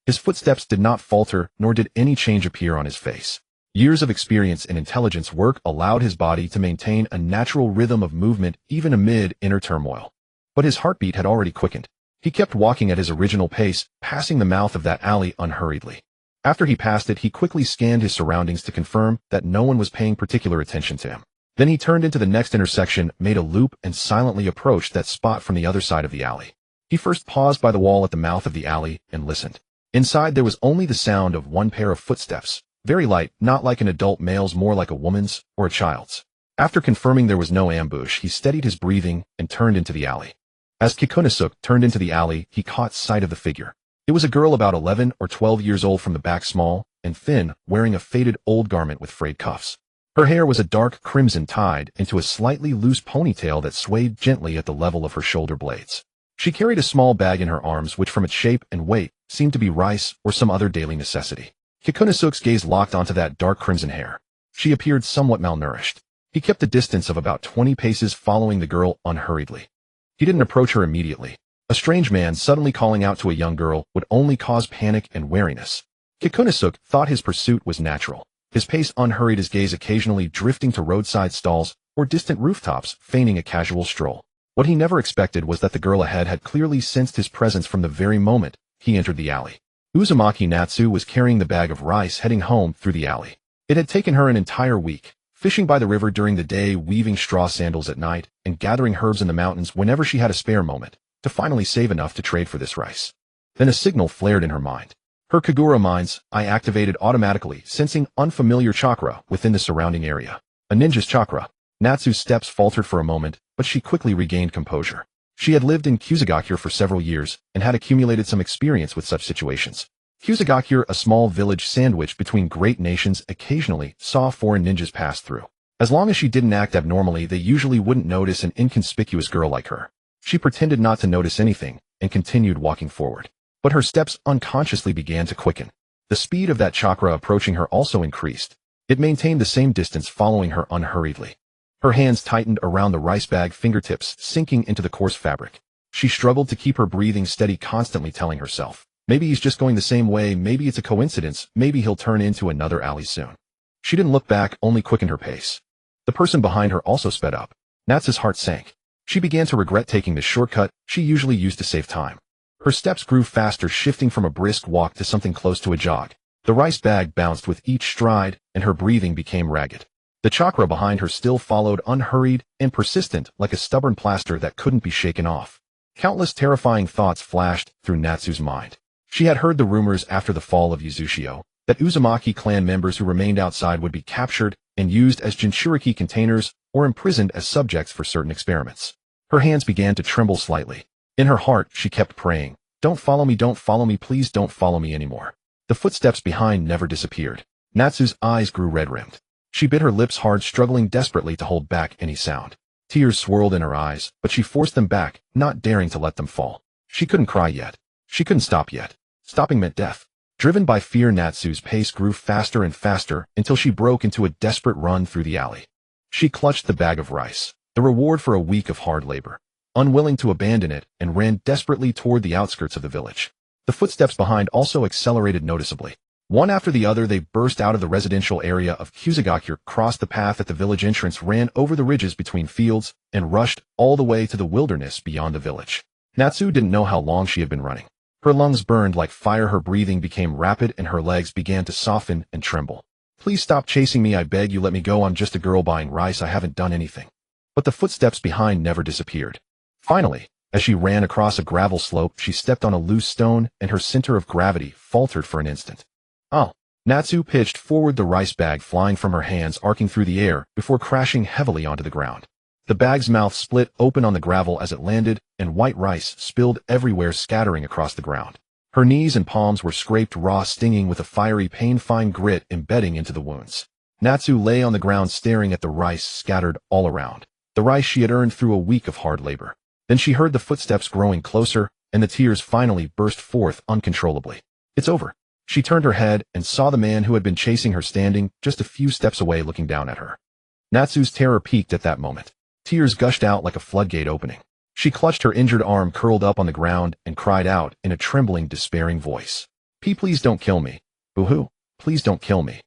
His footsteps did not falter, nor did any change appear on his face. Years of experience in intelligence work allowed his body to maintain a natural rhythm of movement even amid inner turmoil. But his heartbeat had already quickened. He kept walking at his original pace, passing the mouth of that alley unhurriedly. After he passed it, he quickly scanned his surroundings to confirm that no one was paying particular attention to him. Then he turned into the next intersection, made a loop, and silently approached that spot from the other side of the alley. He first paused by the wall at the mouth of the alley and listened. Inside, there was only the sound of one pair of footsteps, very light, not like an adult male's, more like a woman's or a child's. After confirming there was no ambush, he steadied his breathing and turned into the alley. As Kikunosuke turned into the alley, he caught sight of the figure. It was a girl about 11 or 12 years old, from the back small and thin, wearing a faded old garment with frayed cuffs. Her hair was a dark crimson, tied into a slightly loose ponytail that swayed gently at the level of her shoulder blades. She carried a small bag in her arms, which from its shape and weight seemed to be rice or some other daily necessity. Kikunosuke's gaze locked onto that dark crimson hair. She appeared somewhat malnourished. He kept a distance of about 20 paces, following the girl unhurriedly. He didn't approach her immediately. A strange man suddenly calling out to a young girl would only cause panic and wariness. Kikunosuke thought his pursuit was natural. His pace unhurried, his gaze occasionally drifting to roadside stalls or distant rooftops, feigning a casual stroll. What he never expected was that the girl ahead had clearly sensed his presence from the very moment he entered the alley. Uzumaki Natsu was carrying the bag of rice heading home through the alley. It had taken her an entire week, fishing by the river during the day, weaving straw sandals at night, and gathering herbs in the mountains whenever she had a spare moment, to finally save enough to trade for this rice. Then a signal flared in her mind. Her Kagura mind's eye activated automatically, sensing unfamiliar chakra within the surrounding area. A ninja's chakra. Natsu's steps faltered for a moment, but she quickly regained composure. She had lived in Kusagakure for several years and had accumulated some experience with such situations. Kusagakure, a small village sandwiched between great nations, occasionally saw foreign ninjas pass through. As long as she didn't act abnormally, they usually wouldn't notice an inconspicuous girl like her. She pretended not to notice anything and continued walking forward. But her steps unconsciously began to quicken. The speed of that chakra approaching her also increased. It maintained the same distance, following her unhurriedly. Her hands tightened around the rice bag, fingertips sinking into the coarse fabric. She struggled to keep her breathing steady, constantly telling herself, maybe he's just going the same way, maybe it's a coincidence, maybe he'll turn into another alley soon. She didn't look back, only quickened her pace. The person behind her also sped up. Natsu's heart sank. She began to regret taking the shortcut she usually used to save time. Her steps grew faster, shifting from a brisk walk to something close to a jog. The rice bag bounced with each stride, and her breathing became ragged. The chakra behind her still followed, unhurried and persistent, like a stubborn plaster that couldn't be shaken off. Countless terrifying thoughts flashed through Natsu's mind. She had heard the rumors after the fall of Yuzushio that Uzumaki clan members who remained outside would be captured and used as Jinchuriki containers or imprisoned as subjects for certain experiments. Her hands began to tremble slightly. In her heart, she kept praying, don't follow me, please don't follow me anymore. The footsteps behind never disappeared. Natsu's eyes grew red-rimmed. She bit her lips hard, struggling desperately to hold back any sound. Tears swirled in her eyes, but she forced them back, not daring to let them fall. She couldn't cry yet. She couldn't stop yet. Stopping meant death. Driven by fear, Natsu's pace grew faster and faster until she broke into a desperate run through the alley. She clutched the bag of rice, the reward for a week of hard labor, unwilling to abandon it, and ran desperately toward the outskirts of the village. The footsteps behind also accelerated noticeably. One after the other, they burst out of the residential area of Kusagakure, crossed the path at the village entrance, ran over the ridges between fields, and rushed all the way to the wilderness beyond the village. Natsu didn't know how long she had been running. Her lungs burned like fire, her breathing became rapid, and her legs began to soften and tremble. Please stop chasing me, I beg you, let me go, I'm just a girl buying rice, I haven't done anything. But the footsteps behind never disappeared. Finally, as she ran across a gravel slope, she stepped on a loose stone, and her center of gravity faltered for an instant. Oh! Natsu pitched forward, the rice bag flying from her hands, arcing through the air before crashing heavily onto the ground. The bag's mouth split open on the gravel as it landed, and white rice spilled everywhere, scattering across the ground. Her knees and palms were scraped raw, stinging with a fiery pain, fine grit embedding into the wounds. Natsu lay on the ground staring at the rice scattered all around, the rice she had earned through a week of hard labor. Then she heard the footsteps growing closer, and the tears finally burst forth uncontrollably. It's over. She turned her head and saw the man who had been chasing her standing just a few steps away, looking down at her. Natsu's terror peaked at that moment. Tears gushed out like a floodgate opening. She clutched her injured arm, curled up on the ground, and cried out in a trembling, despairing voice. Please don't kill me. Boo-hoo, please don't kill me.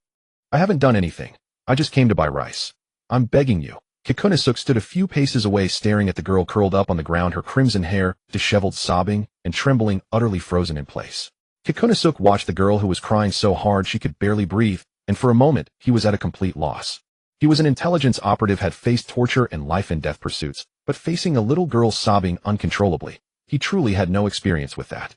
I haven't done anything. I just came to buy rice. I'm begging you. Kikunosuke stood a few paces away, staring at the girl curled up on the ground, her crimson hair disheveled, sobbing and trembling, utterly frozen in place. Kikunosuke watched the girl, who was crying so hard she could barely breathe, and for a moment he was at a complete loss. He was an intelligence operative, had faced torture and life-and-death pursuits, but facing a little girl sobbing uncontrollably, he truly had no experience with that.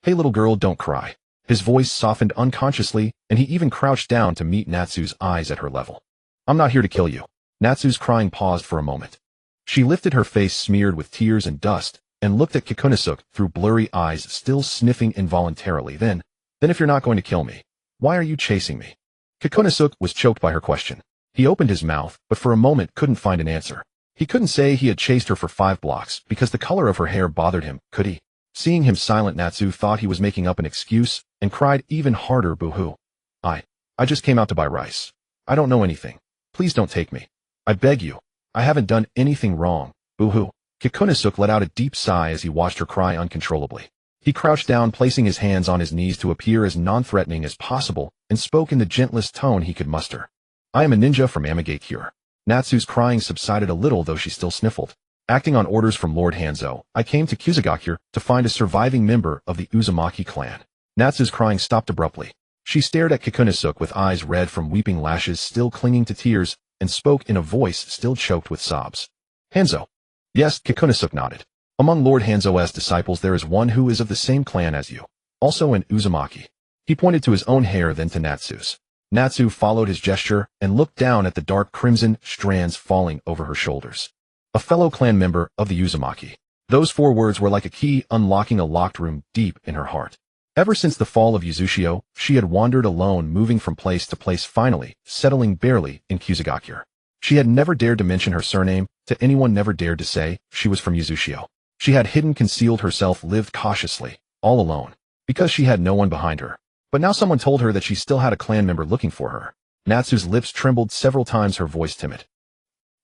Hey little girl, don't cry. His voice softened unconsciously, and he even crouched down to meet Natsu's eyes at her level. I'm not here to kill you. Natsu's crying paused for a moment. She lifted her face smeared with tears and dust, and looked at Kikunosuke through blurry eyes, still sniffing involuntarily. Then if you're not going to kill me, why are you chasing me? Kikunosuke was choked by her question. He opened his mouth, but for a moment couldn't find an answer. He couldn't say he had chased her for 5 blocks, because the color of her hair bothered him, could he? Seeing him silent, Natsu thought he was making up an excuse, and cried even harder, boo-hoo. I just came out to buy rice. I don't know anything. Please don't take me. I beg you. I haven't done anything wrong, boo-hoo. Kikunosuke let out a deep sigh as he watched her cry uncontrollably. He crouched down, placing his hands on his knees to appear as non-threatening as possible, and spoke in the gentlest tone he could muster. I am a ninja from Amagakure. Natsu's crying subsided a little, though she still sniffled. Acting on orders from Lord Hanzo, I came to Kusagakure to find a surviving member of the Uzumaki clan. Natsu's crying stopped abruptly. She stared at Kikunosuke with eyes red from weeping lashes still clinging to tears, and spoke in a voice still choked with sobs. Hanzo. Yes, Kikunosuke nodded. Among Lord Hanzo's disciples there is one who is of the same clan as you, also an Uzumaki. He pointed to his own hair, then to Natsu's. Natsu followed his gesture and looked down at the dark crimson strands falling over her shoulders. A fellow clan member of the Uzumaki. Those 4 words were like a key unlocking a locked room deep in her heart. Ever since the fall of Yuzushio, she had wandered alone, moving from place to place, finally settling barely in Kusagakure. She had never dared to mention her surname to anyone, never dared to say she was from Yuzushio. She had hidden, concealed herself, lived cautiously, all alone, because she had no one behind her. But now someone told her that she still had a clan member looking for her. Natsu's lips trembled several times, her voice timid.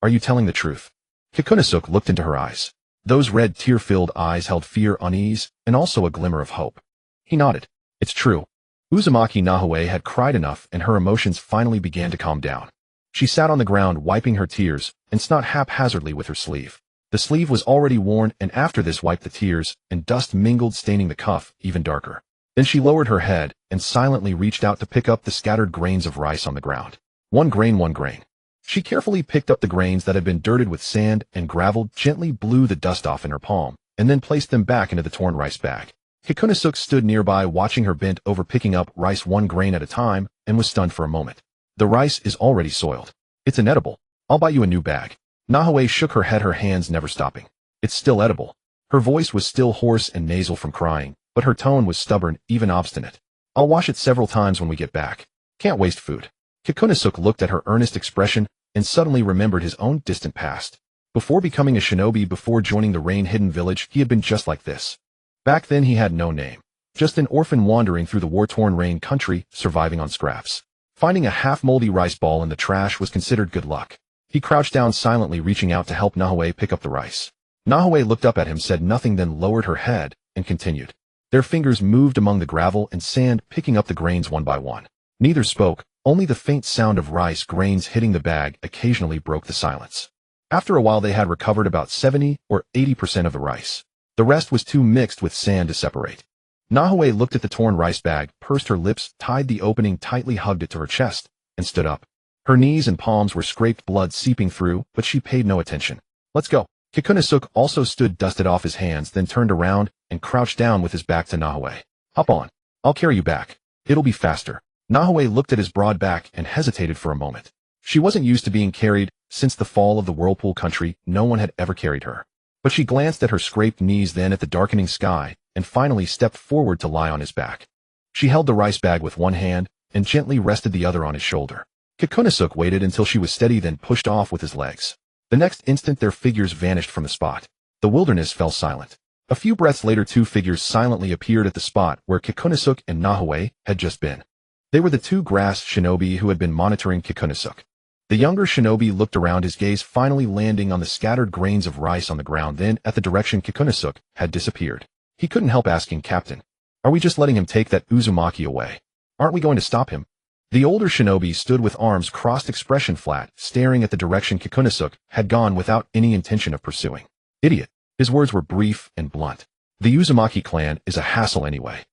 Are you telling the truth? Kikunosuke looked into her eyes. Those red, tear-filled eyes held fear, unease, and also a glimmer of hope. He nodded. It's true. Uzumaki Nahue had cried enough, and her emotions finally began to calm down. She sat on the ground, wiping her tears, and snot haphazardly with her sleeve. The sleeve was already worn, and after this wiped the tears, and dust mingled, staining the cuff even darker. Then she lowered her head, and silently reached out to pick up the scattered grains of rice on the ground. One grain, one grain. She carefully picked up the grains that had been dirted with sand and gravel, gently blew the dust off in her palm, and then placed them back into the torn rice bag. Kikunosuke stood nearby, watching her bent over picking up rice one grain at a time, and was stunned for a moment. The rice is already soiled. It's inedible. I'll buy you a new bag. Nahue shook her head, her hands never stopping. It's still edible. Her voice was still hoarse and nasal from crying, but her tone was stubborn, even obstinate. I'll wash it several times when we get back. Can't waste food. Kikunosuke looked at her earnest expression and suddenly remembered his own distant past. Before becoming a shinobi, before joining the rain-hidden village, he had been just like this. Back then he had no name. Just an orphan wandering through the war-torn rain country, surviving on scraps. Finding a half-moldy rice ball in the trash was considered good luck. He crouched down silently, reaching out to help Nahue pick up the rice. Nahue looked up at him, said nothing, then lowered her head and continued. Their fingers moved among the gravel and sand, picking up the grains one by one. Neither spoke, only the faint sound of rice grains hitting the bag occasionally broke the silence. After a while they had recovered about 70 or 80% of the rice. The rest was too mixed with sand to separate. Nahue looked at the torn rice bag, pursed her lips, tied the opening tightly, hugged it to her chest, and stood up. Her knees and palms were scraped, blood seeping through, but she paid no attention. Let's go. Kikunosuke also stood, dusted off his hands, then turned around and crouched down with his back to Nahue. Hop on. I'll carry you back. It'll be faster. Nahue looked at his broad back and hesitated for a moment. She wasn't used to being carried. Since the fall of the whirlpool country, no one had ever carried her. But she glanced at her scraped knees, then at the darkening sky, and finally stepped forward to lie on his back. She held the rice bag with one hand and gently rested the other on his shoulder. Kikunosuke waited until she was steady, then pushed off with his legs. The next instant their figures vanished from the spot. The wilderness fell silent. A few breaths later 2 figures silently appeared at the spot where Kikunosuke and Nahue had just been. They were the 2 grass shinobi who had been monitoring Kikunosuke. The younger shinobi looked around, his gaze finally landing on the scattered grains of rice on the ground, then at the direction Kikunosuke had disappeared. He couldn't help asking, Captain, are we just letting him take that Uzumaki away? Aren't we going to stop him? The older shinobi stood with arms crossed, expression flat, staring at the direction Kikunosuke had gone without any intention of pursuing. Idiot. His words were brief and blunt. The Uzumaki clan is a hassle anyway.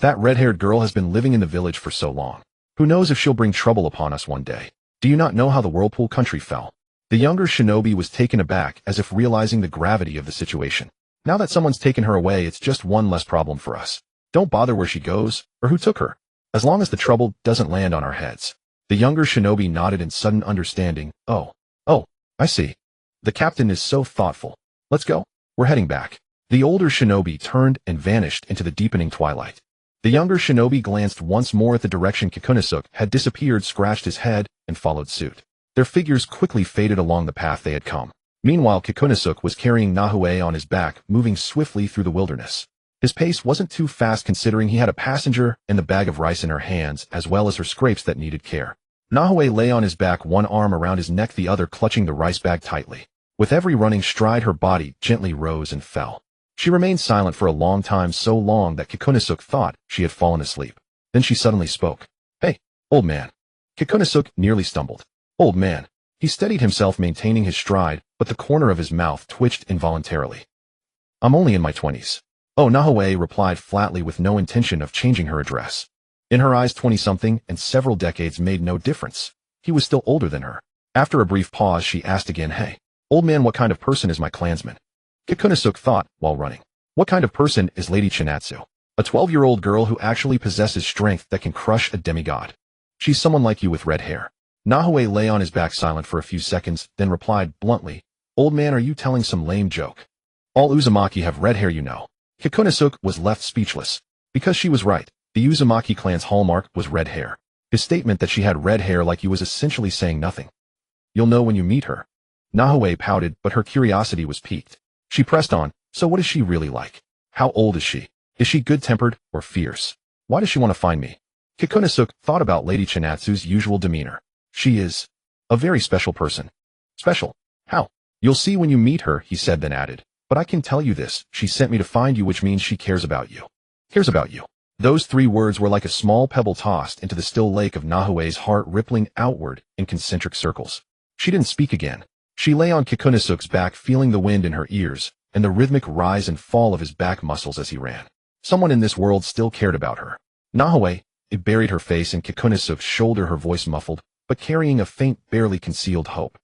That red-haired girl has been living in the village for so long. Who knows if she'll bring trouble upon us one day. Do you not know how the whirlpool country fell? The younger shinobi was taken aback, as if realizing the gravity of the situation. Now that someone's taken her away, it's just one less problem for us. Don't bother where she goes, or who took her. As long as the trouble doesn't land on our heads. The younger shinobi nodded in sudden understanding. Oh, I see. The captain is so thoughtful. Let's go. We're heading back. The older shinobi turned and vanished into the deepening twilight. The younger shinobi glanced once more at the direction Kikunosuke had disappeared, scratched his head, and followed suit. Their figures quickly faded along the path they had come. Meanwhile, Kikunosuke was carrying Nahue on his back, moving swiftly through the wilderness. His pace wasn't too fast considering he had a passenger and the bag of rice in her hands, as well as her scrapes that needed care. Nahue lay on his back, one arm around his neck, the other clutching the rice bag tightly. With every running stride, her body gently rose and fell. She remained silent for a long time, so long that Kikunosuke thought she had fallen asleep. Then she suddenly spoke. "Hey, old man." Kikunosuke nearly stumbled. "Old man." He steadied himself, maintaining his stride, but the corner of his mouth twitched involuntarily. "I'm only in my 20s. Oh, Nahue replied flatly with no intention of changing her address. In her eyes, 20-something and several decades made no difference. He was still older than her. After a brief pause, she asked again, "Hey, old man, what kind of person is my clansman?" Kikunosuke thought while running. What kind of person is Lady Chinatsu? A 12-year-old girl who actually possesses strength that can crush a demigod. She's someone like you with red hair. Nahue lay on his back silent for a few seconds, then replied bluntly, "Old man, are you telling some lame joke? All Uzumaki have red hair, you know." Kikunosuke was left speechless. Because she was right. The Uzumaki clan's hallmark was red hair. His statement that she had red hair like you was essentially saying nothing. "You'll know when you meet her." Nahue pouted, but her curiosity was piqued. She pressed on, "So what is she really like? How old is she? Is she good-tempered or fierce? Why does she want to find me?" Kikunosuke thought about Lady Chinatsu's usual demeanor. "She is a very special person." "Special? How?" "You'll see when you meet her," he said, then added, "But I can tell you this, she sent me to find you, which means she cares about you." Cares about you. Those three words were like a small pebble tossed into the still lake of Nahue's heart, rippling outward in concentric circles. She didn't speak again. She lay on Kikunosuke's back, feeling the wind in her ears and the rhythmic rise and fall of his back muscles as he ran. Someone in this world still cared about her. Nahue, it buried her face in Kikunosuke's shoulder, her voice muffled, but carrying a faint, barely concealed hope.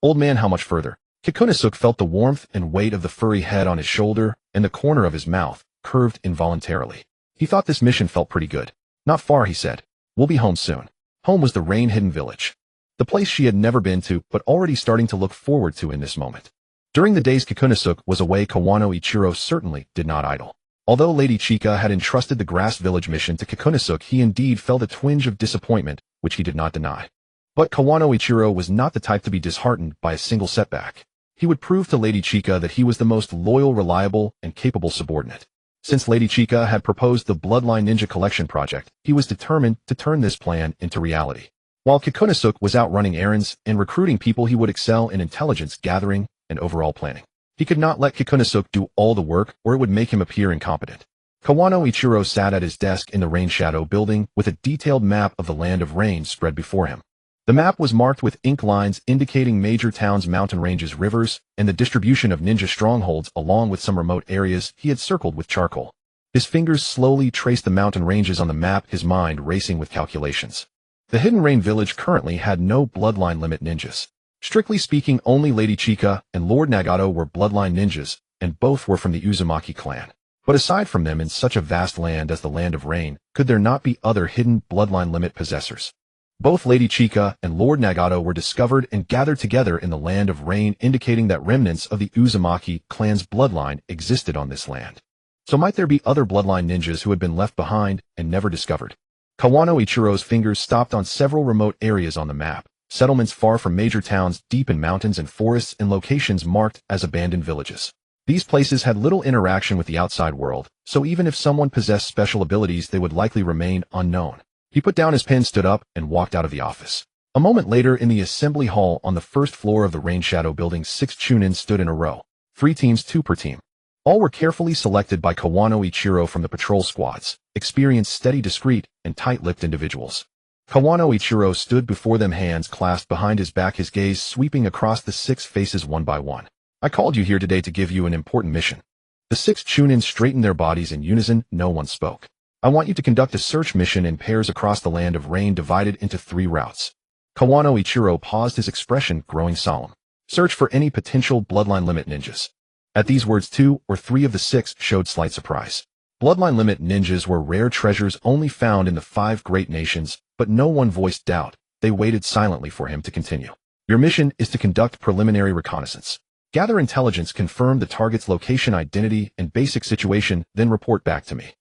"Old man, how much further?" Kikunosuke felt the warmth and weight of the furry head on his shoulder, and the corner of his mouth curved involuntarily. He thought this mission felt pretty good. "Not far," he said. "We'll be home soon." Home was the rain-hidden village. The place she had never been to, but already starting to look forward to in this moment. During the days Kikunosuke was away, Kawano Ichiro certainly did not idle. Although Lady Chika had entrusted the Grass Village mission to Kikunosuke, he indeed felt a twinge of disappointment, which he did not deny. But Kawano Ichiro was not the type to be disheartened by a single setback. He would prove to Lady Chika that he was the most loyal, reliable, and capable subordinate. Since Lady Chika had proposed the Bloodline Ninja Collection project, he was determined to turn this plan into reality. While Kikunosuke was out running errands and recruiting people, he would excel in intelligence gathering and overall planning. He could not let Kikunosuke do all the work, or it would make him appear incompetent. Kawano Ichiro sat at his desk in the Rain Shadow building with a detailed map of the Land of Rain spread before him. The map was marked with ink lines indicating major towns, mountain ranges, rivers, and the distribution of ninja strongholds, along with some remote areas he had circled with charcoal. His fingers slowly traced the mountain ranges on the map, his mind racing with calculations. The Hidden Rain Village currently had no bloodline limit ninjas. Strictly speaking, only Lady Chika and Lord Nagato were bloodline ninjas, and both were from the Uzumaki clan. But aside from them, in such a vast land as the Land of Rain, could there not be other hidden bloodline limit possessors? Both Lady Chika and Lord Nagato were discovered and gathered together in the Land of Rain, indicating that remnants of the Uzumaki clan's bloodline existed on this land. So might there be other bloodline ninjas who had been left behind and never discovered? Kawano Ichiro's fingers stopped on several remote areas on the map, settlements far from major towns, deep in mountains and forests, and locations marked as abandoned villages. These places had little interaction with the outside world, so even if someone possessed special abilities, they would likely remain unknown. He put down his pen, stood up, and walked out of the office. A moment later, in the assembly hall on the first floor of the Rain Shadow building, 6 Chunin stood in a row. 3 teams, 2 per team. All were carefully selected by Kawano Ichiro from the patrol squads, experienced, steady, discreet, and tight-lipped individuals. Kawano Ichiro stood before them, hands clasped behind his back, his gaze sweeping across the 6 faces one by one. "I called you here today to give you an important mission." The 6 Chunin straightened their bodies in unison. No one spoke. "I want you to conduct a search mission in pairs across the Land of Rain, divided into 3 routes." Kawano Ichiro paused, his expression growing solemn. "Search for any potential bloodline limit ninjas." At these words, 2 or 3 of the 6 showed slight surprise. Bloodline limit ninjas were rare treasures only found in the 5 great nations, but no one voiced doubt. They waited silently for him to continue. "Your mission is to conduct preliminary reconnaissance. Gather intelligence, confirm the target's location, identity, and basic situation, then report back to me."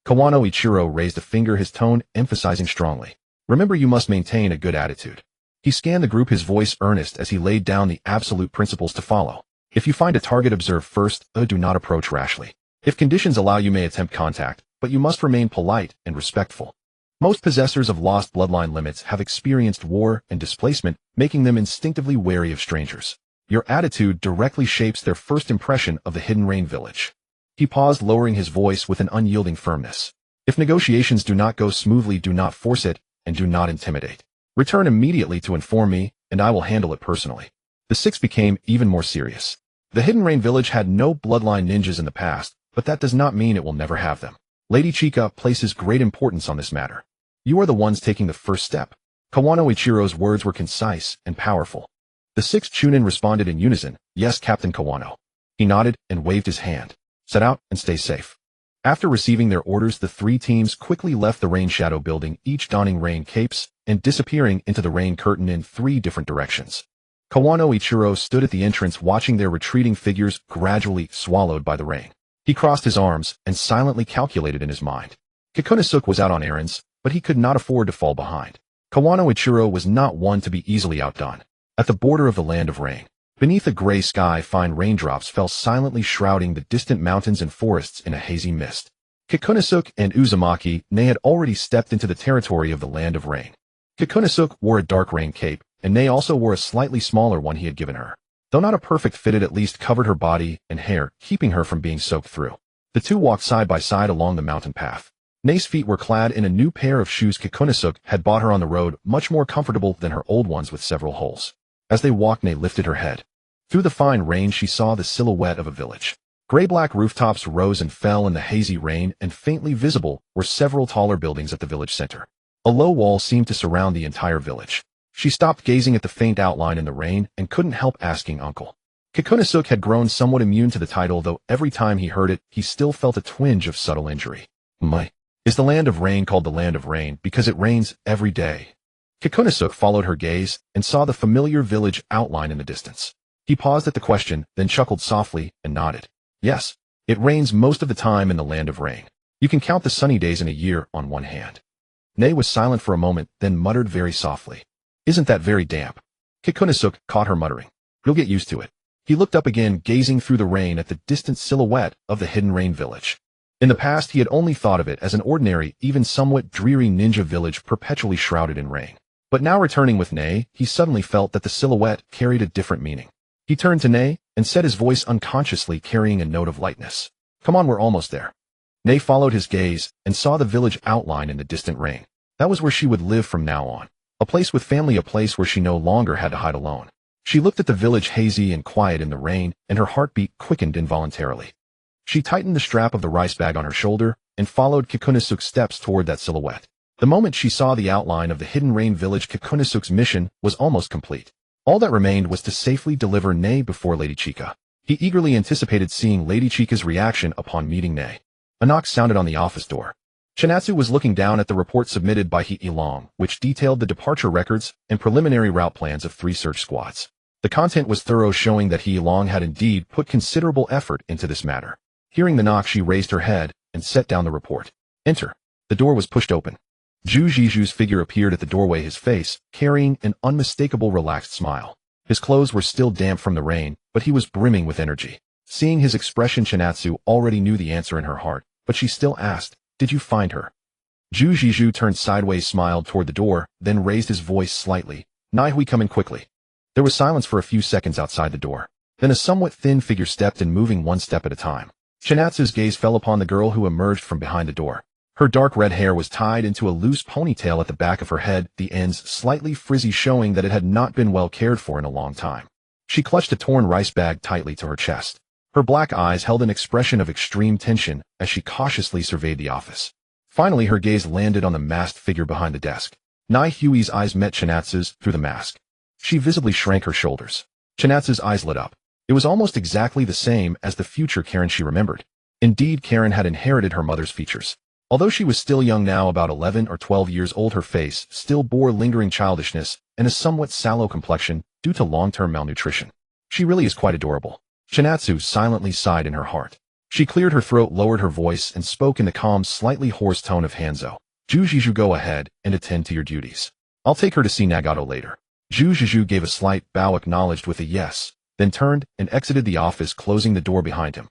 Kawano Ichiro raised a finger, his tone emphasizing strongly. "Remember, you must maintain a good attitude." He scanned the group, his voice earnest as he laid down the absolute principles to follow. "If you find a target, observe first. Do not approach rashly. If conditions allow, you may attempt contact, but you must remain polite and respectful. Most possessors of lost bloodline limits have experienced war and displacement, making them instinctively wary of strangers. Your attitude directly shapes their first impression of the Hidden Rain village. He paused, lowering his voice with an unyielding firmness. If negotiations do not go smoothly, do not force it, and do not intimidate. Return immediately to inform me, and I will handle it personally. The six became even more serious. The Hidden Rain village had no bloodline ninjas in the past, but that does not mean it will never have them. Lady Chika places great importance on this matter. You are the ones taking the first step. Kawano Ichiro's words were concise and powerful. The six Chunin responded in unison, yes, Captain Kawano. He nodded and waved his hand. Set out and stay safe. After receiving their orders, the three teams quickly left the Rain Shadow building, each donning rain capes and disappearing into the rain curtain in 3 different directions. Kawano Ichiro stood at the entrance watching their retreating figures gradually swallowed by the rain. He crossed his arms and silently calculated in his mind. Kikunosuke was out on errands, but he could not afford to fall behind. Kawano Ichiro was not one to be easily outdone. At the border of the land of rain, beneath a gray sky, fine raindrops fell silently, shrouding the distant mountains and forests in a hazy mist. Kikunosuke and Uzumaki Nei had already stepped into the territory of the land of rain. Kikunosuke wore a dark rain cape, and Nei also wore a slightly smaller one he had given her. Though not a perfect fit, it at least covered her body and hair, keeping her from being soaked through. The two walked side by side along the mountain path. Nei's feet were clad in a new pair of shoes Kikunosuke had bought her on the road, much more comfortable than her old ones with several holes. As they walked, Nei lifted her head. Through the fine rain, she saw the silhouette of a village. Gray-black rooftops rose and fell in the hazy rain, and faintly visible were several taller buildings at the village center. A low wall seemed to surround the entire village. She stopped gazing at the faint outline in the rain and couldn't help asking Uncle. Kikunosuke had grown somewhat immune to the title, though every time he heard it, he still felt a twinge of subtle injury. Is the land of rain called the land of rain because it rains every day? Kikunosuke followed her gaze and saw the familiar village outline in the distance. He paused at the question, then chuckled softly and nodded. Yes, it rains most of the time in the land of rain. You can count the sunny days in a year on one hand. Nei was silent for a moment, then muttered very softly. Isn't that very damp? Kikunosuke caught her muttering. You'll get used to it. He looked up again, gazing through the rain at the distant silhouette of the Hidden Rain village. In the past, he had only thought of it as an ordinary, even somewhat dreary ninja village perpetually shrouded in rain. But now returning with Nei, he suddenly felt that the silhouette carried a different meaning. He turned to Nei and said, his voice unconsciously carrying a note of lightness. Come on, we're almost there. Nei followed his gaze and saw the village outline in the distant rain. That was where she would live from now on. A place with family, a place where she no longer had to hide alone. She looked at the village hazy and quiet in the rain, and her heartbeat quickened involuntarily. She tightened the strap of the rice bag on her shoulder and followed Kikunosuke's steps toward that silhouette. The moment she saw the outline of the Hidden Rain village, Kikunosuke's mission was almost complete. All that remained was to safely deliver Nei before Lady Chika. He eagerly anticipated seeing Lady Chika's reaction upon meeting Nei. A knock sounded on the office door. Chinatsu was looking down at the report submitted by He-Ilong, which detailed the departure records and preliminary route plans of 3 search squads. The content was thorough, showing that He-Ilong had indeed put considerable effort into this matter. Hearing the knock, she raised her head and set down the report. Enter. The door was pushed open. Zhu Jiju's figure appeared at the doorway, his face carrying an unmistakable relaxed smile. His clothes were still damp from the rain, but he was brimming with energy. Seeing his expression, Chinatsu already knew the answer in her heart, but she still asked, "Did you find her?" Zhu Jiju turned sideways, smiled toward the door, then raised his voice slightly. "Naihui, come in quickly." There was silence for a few seconds outside the door. Then a somewhat thin figure stepped in, moving one step at a time. Chinatsu's gaze fell upon the girl who emerged from behind the door. Her dark red hair was tied into a loose ponytail at the back of her head, the ends slightly frizzy, showing that it had not been well cared for in a long time. She clutched a torn rice bag tightly to her chest. Her black eyes held an expression of extreme tension as she cautiously surveyed the office. Finally, her gaze landed on the masked figure behind the desk. Naihui's eyes met Chinatsu's through the mask. She visibly shrank her shoulders. Chinatsu's eyes lit up. It was almost exactly the same as the future Karen she remembered. Indeed, Karen had inherited her mother's features. Although she was still young now, about 11 or 12 years old, her face still bore lingering childishness and a somewhat sallow complexion due to long-term malnutrition. She really is quite adorable. Chinatsu silently sighed in her heart. She cleared her throat, lowered her voice, and spoke in the calm, slightly hoarse tone of Hanzo. "Jujiju, go ahead and attend to your duties. I'll take her to see Nagato later." Jujiju gave a slight bow, acknowledged with a yes, then turned and exited the office, closing the door behind him.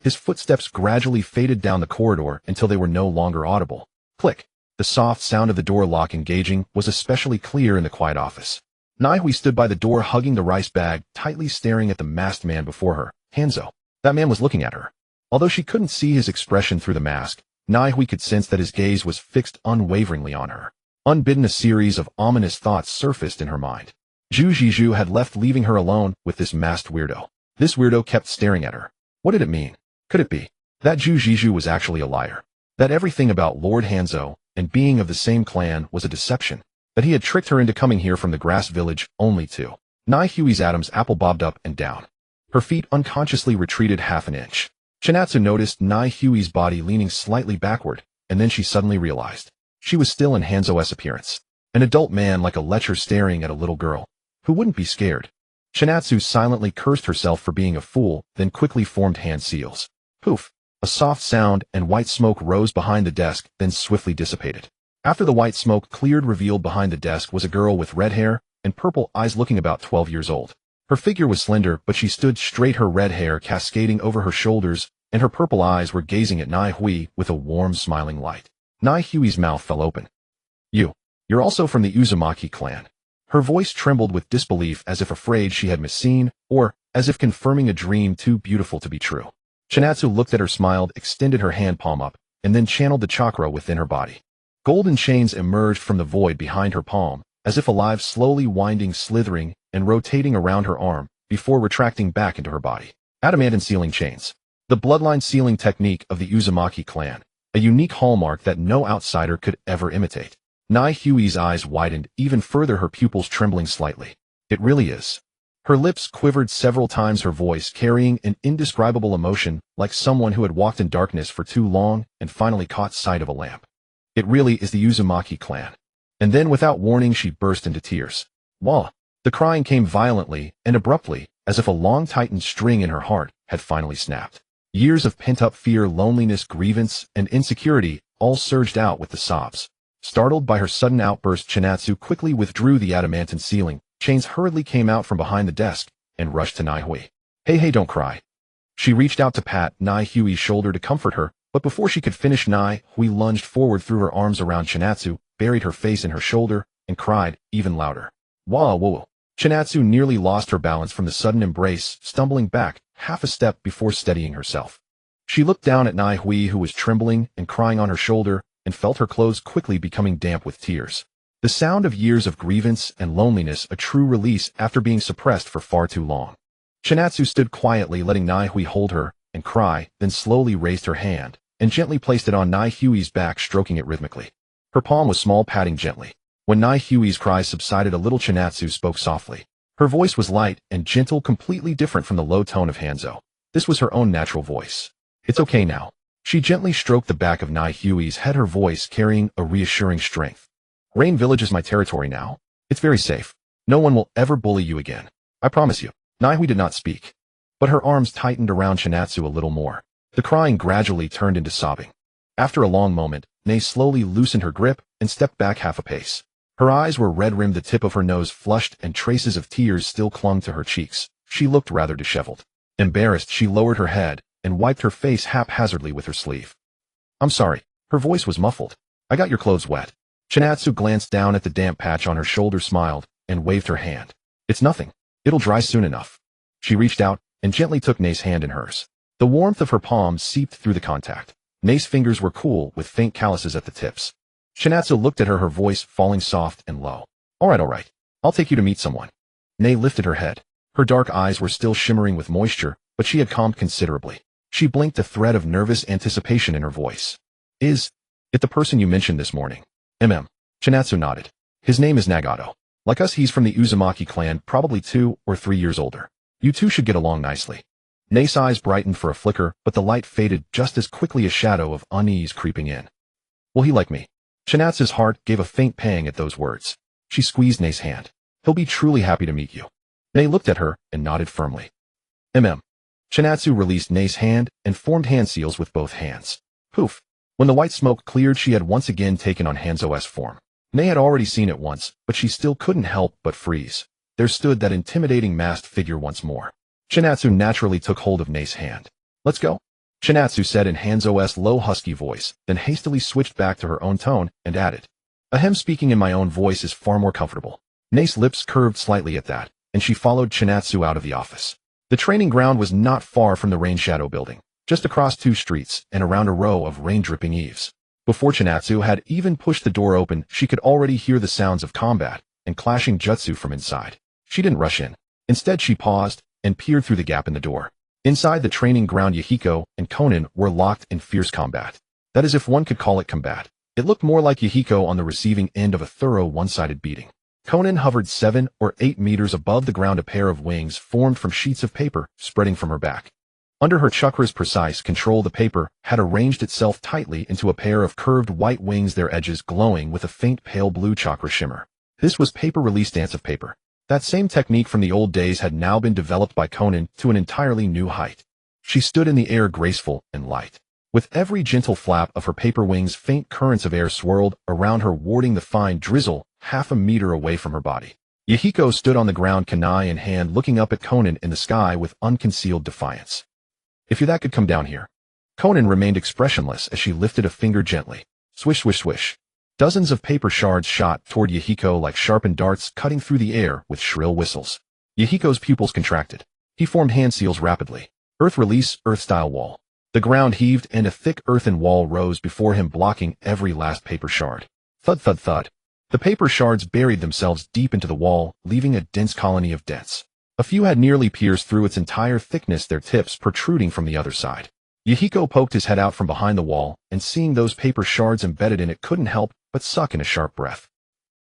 His footsteps gradually faded down the corridor until they were no longer audible. Click. The soft sound of the door lock engaging was especially clear in the quiet office. Naihui stood by the door hugging the rice bag, tightly staring at the masked man before her. Hanzo. That man was looking at her. Although she couldn't see his expression through the mask, Naihui could sense that his gaze was fixed unwaveringly on her. Unbidden, a series of ominous thoughts surfaced in her mind. Zhu Zhizhu had left, leaving her alone with this masked weirdo. This weirdo kept staring at her. What did it mean? Could it be that Zhu Zhizhu was actually a liar? That everything about Lord Hanzo and being of the same clan was a deception? That he had tricked her into coming here from the grass village only to... Naihui's Adam's apple bobbed up and down. Her feet unconsciously retreated half an inch. Chinatsu noticed Naihui's body leaning slightly backward, and then she suddenly realized. She was still in Hanzo's appearance. An adult man like a lecher staring at a little girl. Who wouldn't be scared? Chinatsu silently cursed herself for being a fool, then quickly formed hand seals. Poof! A soft sound and white smoke rose behind the desk, then swiftly dissipated. After the white smoke cleared, revealed behind the desk was a girl with red hair and purple eyes, looking about 12 years old. Her figure was slender, but she stood straight, her red hair cascading over her shoulders, and her purple eyes were gazing at Naihui with a warm, smiling light. Naihui's mouth fell open. You're also from the Uzumaki clan. Her voice trembled with disbelief, as if afraid she had misseen, or as if confirming a dream too beautiful to be true. Chinatsu looked at her, smiled, extended her hand palm up, and then channeled the chakra within her body. Golden chains emerged from the void behind her palm, as if alive, slowly winding, slithering, and rotating around her arm, before retracting back into her body. Adamantine sealing chains. The bloodline sealing technique of the Uzumaki clan. A unique hallmark that no outsider could ever imitate. Naihui's eyes widened even further, her pupils trembling slightly. It really is. Her lips quivered several times, her voice carrying an indescribable emotion, like someone who had walked in darkness for too long and finally caught sight of a lamp. It really is the Uzumaki clan. And then, without warning, she burst into tears. Wah! The crying came violently and abruptly, as if a long-tightened string in her heart had finally snapped. Years of pent-up fear, loneliness, grievance, and insecurity all surged out with the sobs. Startled by her sudden outburst, Chinatsu quickly withdrew the adamantine sealing chains, hurriedly came out from behind the desk, and rushed to Naihui. Hey, don't cry. She reached out to pat Naihui's shoulder to comfort her, but before she could finish, Naihui lunged forward, threw her arms around Chinatsu, buried her face in her shoulder, and cried, even louder. Wah, whoa. Chinatsu nearly lost her balance from the sudden embrace, stumbling back half a step before steadying herself. She looked down at Naihui, who was trembling and crying on her shoulder, and felt her clothes quickly becoming damp with tears. The sound of years of grievance and loneliness, a true release after being suppressed for far too long. Chinatsu stood quietly, letting Naihui hold her and cry, then slowly raised her hand and gently placed it on Naihui's back, stroking it rhythmically. Her palm was small, patting gently. When Naihui's cries subsided a little, Chinatsu spoke softly. Her voice was light and gentle, completely different from the low tone of Hanzo. This was her own natural voice. It's okay now. She gently stroked the back of Naihui's head, her voice carrying a reassuring strength. Rain Village is my territory now. It's very safe. No one will ever bully you again. I promise you. Naihui did not speak, but her arms tightened around Chinatsu a little more. The crying gradually turned into sobbing. After a long moment, Nei slowly loosened her grip and stepped back half a pace. Her eyes were red-rimmed, the tip of her nose flushed, and traces of tears still clung to her cheeks. She looked rather disheveled. Embarrassed, she lowered her head and wiped her face haphazardly with her sleeve. I'm sorry. Her voice was muffled. I got your clothes wet. Chinatsu glanced down at the damp patch on her shoulder, smiled, and waved her hand. It's nothing. It'll dry soon enough. She reached out and gently took Nei's hand in hers. The warmth of her palm seeped through the contact. Nei's fingers were cool, with faint calluses at the tips. Chinatsu looked at her, her voice falling soft and low. All right. I'll take you to meet someone. Nei lifted her head. Her dark eyes were still shimmering with moisture, but she had calmed considerably. She blinked, a thread of nervous anticipation in her voice. Is it the person you mentioned this morning? Chinatsu nodded. His name is Nagato. Like us, he's from the Uzumaki clan, probably 2 or 3 years older. You two should get along nicely. Nei's eyes brightened for a flicker, but the light faded just as quickly, a shadow of unease creeping in. Will he like me? Chinatsu's heart gave a faint pang at those words. She squeezed Nei's hand. He'll be truly happy to meet you. Nei looked at her and nodded firmly. Chinatsu released Nei's hand and formed hand seals with both hands. Poof! When the white smoke cleared, she had once again taken on Hanzo's form. Nei had already seen it once, but she still couldn't help but freeze. There stood that intimidating masked figure once more. Chinatsu naturally took hold of Nei's hand. Let's go, Chinatsu said in Hanzo's low, husky voice, then hastily switched back to her own tone and added, Ahem, speaking in my own voice is far more comfortable. Nae's lips curved slightly at that, and she followed Chinatsu out of the office. The training ground was not far from the rain shadow building, just across 2 streets and around a row of rain-dripping eaves. Before Chinatsu had even pushed the door open, she could already hear the sounds of combat and clashing jutsu from inside. She didn't rush in. Instead, she paused and peered through the gap in the door. Inside the training ground, Yahiko and Konan were locked in fierce combat. That is, if one could call it combat. It looked more like Yahiko on the receiving end of a thorough one-sided beating. Konan hovered 7 or 8 meters above the ground, a pair of wings formed from sheets of paper spreading from her back. Under her chakra's precise control, the paper had arranged itself tightly into a pair of curved white wings, their edges glowing with a faint pale blue chakra shimmer. This was paper release, dance of paper. That same technique from the old days had now been developed by Konan to an entirely new height. She stood in the air, graceful and light. With every gentle flap of her paper wings, faint currents of air swirled around her, warding the fine drizzle half a meter away from her body. Yahiko stood on the ground, kunai in hand, looking up at Konan in the sky with unconcealed defiance. "If you're that good, come down here." Konan remained expressionless as she lifted a finger gently. Swish, swish, swish. Dozens of paper shards shot toward Yahiko like sharpened darts, cutting through the air with shrill whistles. Yahiko's pupils contracted. He formed hand seals rapidly. Earth release, earth-style wall. The ground heaved and a thick earthen wall rose before him, blocking every last paper shard. Thud, thud, thud. The paper shards buried themselves deep into the wall, leaving a dense colony of dents. A few had nearly pierced through its entire thickness, their tips protruding from the other side. Yahiko poked his head out from behind the wall, and seeing those paper shards embedded in it, couldn't help but suck in a sharp breath.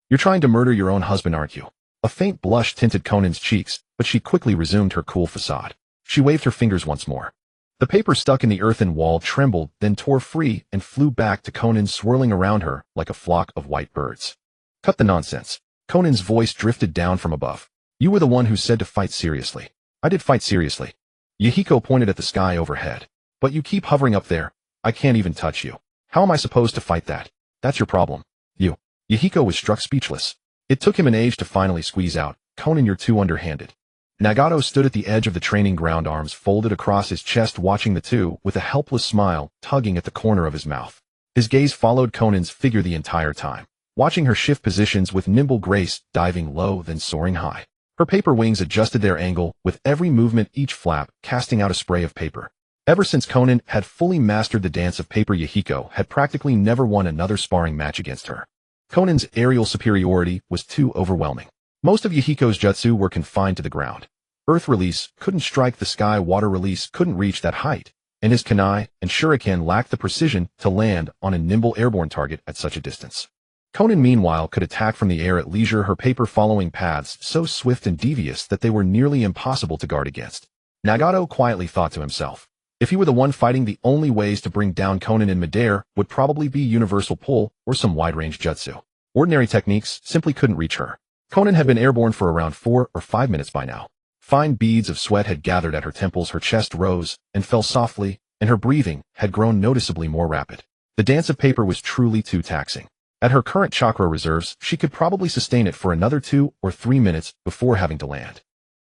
"You're trying to murder your own husband, aren't you?" A faint blush tinted Konan's cheeks, but she quickly resumed her cool facade. She waved her fingers once more. The paper stuck in the earthen wall trembled, then tore free and flew back to Konan, swirling around her like a flock of white birds. "Cut the nonsense." Konan's voice drifted down from above. "You were the one who said to fight seriously." "I did fight seriously." Yahiko pointed at the sky overhead. "But you keep hovering up there. I can't even touch you. How am I supposed to fight that?" "That's your problem. You." Yahiko was struck speechless. It took him an age to finally squeeze out, "Konan, you're too underhanded." Nagato stood at the edge of the training ground, arms folded across his chest, watching the two with a helpless smile tugging at the corner of his mouth. His gaze followed Konan's figure the entire time, watching her shift positions with nimble grace, diving low then soaring high. Her paper wings adjusted their angle with every movement, each flap casting out a spray of paper. Ever since Konan had fully mastered the dance of paper, Yahiko had practically never won another sparring match against her. Konan's aerial superiority was too overwhelming. Most of Yahiko's jutsu were confined to the ground. Earth release couldn't strike the sky, water release couldn't reach that height, and his kunai and shuriken lacked the precision to land on a nimble airborne target at such a distance. Konan, meanwhile, could attack from the air at leisure, her paper following paths so swift and devious that they were nearly impossible to guard against. Nagato quietly thought to himself, if he were the one fighting, the only ways to bring down Konan in midair would probably be universal pull or some wide-range jutsu. Ordinary techniques simply couldn't reach her. Konan had been airborne for around 4 or 5 minutes by now. Fine beads of sweat had gathered at her temples, her chest rose and fell softly, and her breathing had grown noticeably more rapid. The dance of paper was truly too taxing. At her current chakra reserves, she could probably sustain it for another 2 or 3 minutes before having to land.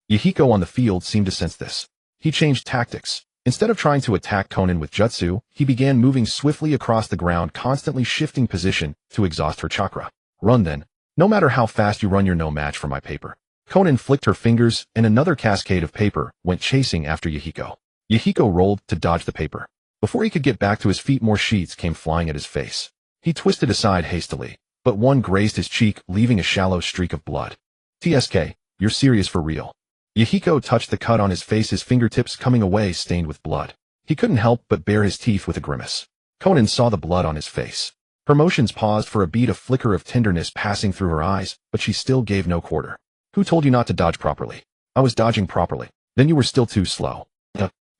Yahiko on the field seemed to sense this. He changed tactics. Instead of trying to attack Konan with jutsu, he began moving swiftly across the ground, constantly shifting position to exhaust her chakra. "Run then. No matter how fast you run, you're no match for my paper." Konan flicked her fingers, and another cascade of paper went chasing after Yahiko. Yahiko rolled to dodge the paper. Before he could get back to his feet, more sheets came flying at his face. He twisted aside hastily, but one grazed his cheek, leaving a shallow streak of blood. "TSK, you're serious for real?" Yahiko touched the cut on his face, his fingertips coming away stained with blood. He couldn't help but bare his teeth with a grimace. Konan saw the blood on his face. Her motions paused for a beat, a flicker of tenderness passing through her eyes, but she still gave no quarter. "Who told you not to dodge properly?" "I was dodging properly. Then you were still too slow."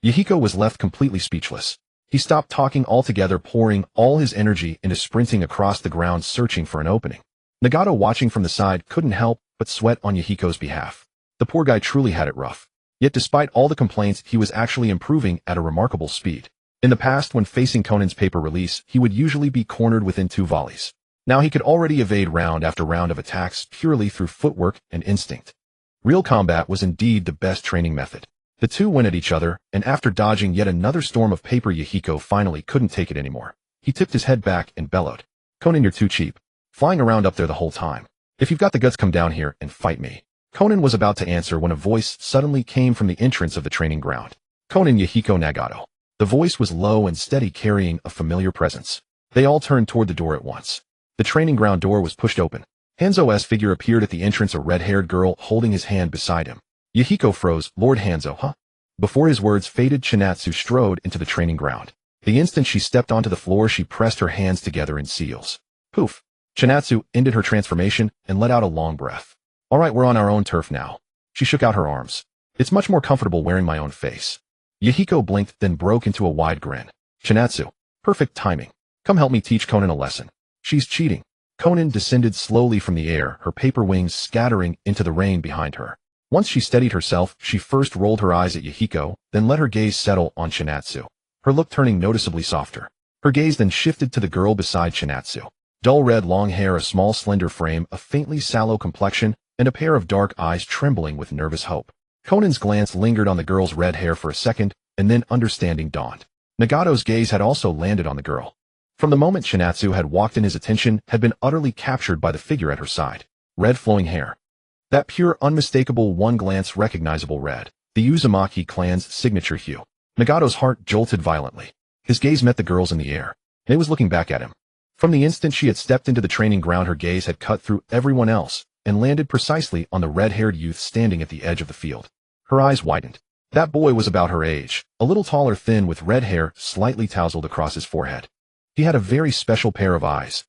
Yahiko was left completely speechless. He stopped talking altogether, pouring all his energy into sprinting across the ground, searching for an opening. Nagato, watching from the side, couldn't help but sweat on Yahiko's behalf. The poor guy truly had it rough. Yet despite all the complaints, he was actually improving at a remarkable speed. In the past, when facing Konan's paper release, he would usually be cornered within 2 volleys. Now he could already evade round after round of attacks purely through footwork and instinct. Real combat was indeed the best training method. The two went at each other, and after dodging yet another storm of paper, Yahiko finally couldn't take it anymore. He tipped his head back and bellowed, "Konan, you're too cheap. Flying around up there the whole time. If you've got the guts, come down here and fight me. Konan was about to answer when a voice suddenly came from the entrance of the training ground. Konan, Yahiko, Nagato. The voice was low and steady, carrying a familiar presence. They all turned toward the door at once. The training ground door was pushed open. Hanzo's figure appeared at the entrance, a red-haired girl holding his hand beside him. Yahiko froze. Lord Hanzo, huh? Before his words faded, Chinatsu strode into the training ground. The instant she stepped onto the floor, she pressed her hands together in seals. Poof! Chinatsu ended her transformation and let out a long breath. All right, we're on our own turf now. She shook out her arms. It's much more comfortable wearing my own face. Yahiko blinked, then broke into a wide grin. Chinatsu. Perfect timing. Come help me teach Konan a lesson. She's cheating. Konan descended slowly from the air, her paper wings scattering into the rain behind her. Once she steadied herself, she first rolled her eyes at Yahiko, then let her gaze settle on Chinatsu, her look turning noticeably softer. Her gaze then shifted to the girl beside Chinatsu. Dull red long hair, a small slender frame, a faintly sallow complexion, and a pair of dark eyes trembling with nervous hope. Konan's glance lingered on the girl's red hair for a second, and then understanding dawned. Nagato's gaze had also landed on the girl. From the moment Chinatsu had walked in, his attention had been utterly captured by the figure at her side. Red flowing hair. That pure, unmistakable, one-glance recognizable red. The Uzumaki clan's signature hue. Nagato's heart jolted violently. His gaze met the girl's in the air, and it was looking back at him. From the instant she had stepped into the training ground, her gaze had cut through everyone else and landed precisely on the red-haired youth standing at the edge of the field. Her eyes widened. That boy was about her age, a little taller, thin, with red hair slightly tousled across his forehead. He had a very special pair of eyes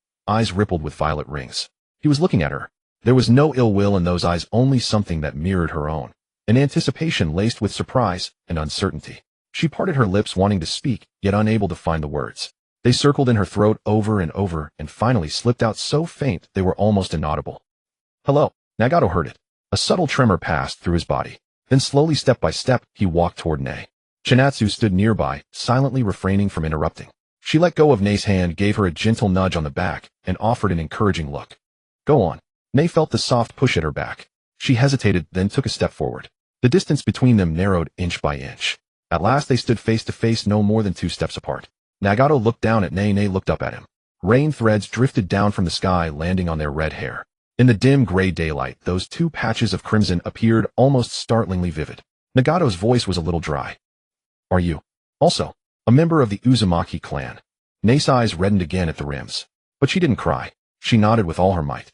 rippled with violet rings. He was looking at her. There was no ill will in those eyes, only something that mirrored her own, an anticipation laced with surprise and uncertainty. She parted her lips, wanting to speak, yet unable to find the words. They circled in her throat over and over, and finally slipped out so faint they were almost inaudible. Hello. Nagato heard it. A subtle tremor passed through his body. Then slowly, step by step, he walked toward Nei. Chinatsu stood nearby, silently refraining from interrupting. She let go of Nei's hand, gave her a gentle nudge on the back, and offered an encouraging look. Go on. Nei felt the soft push at her back. She hesitated, then took a step forward. The distance between them narrowed inch by inch. At last they stood face to face, no more than 2 steps apart. Nagato looked down at Nei. Nei looked up at him. Rain threads drifted down from the sky, landing on their red hair. In the dim gray daylight, those 2 patches of crimson appeared almost startlingly vivid. Nagato's voice was a little dry. Are you also a member of the Uzumaki clan? Nei's eyes reddened again at the rims. But she didn't cry. She nodded with all her might.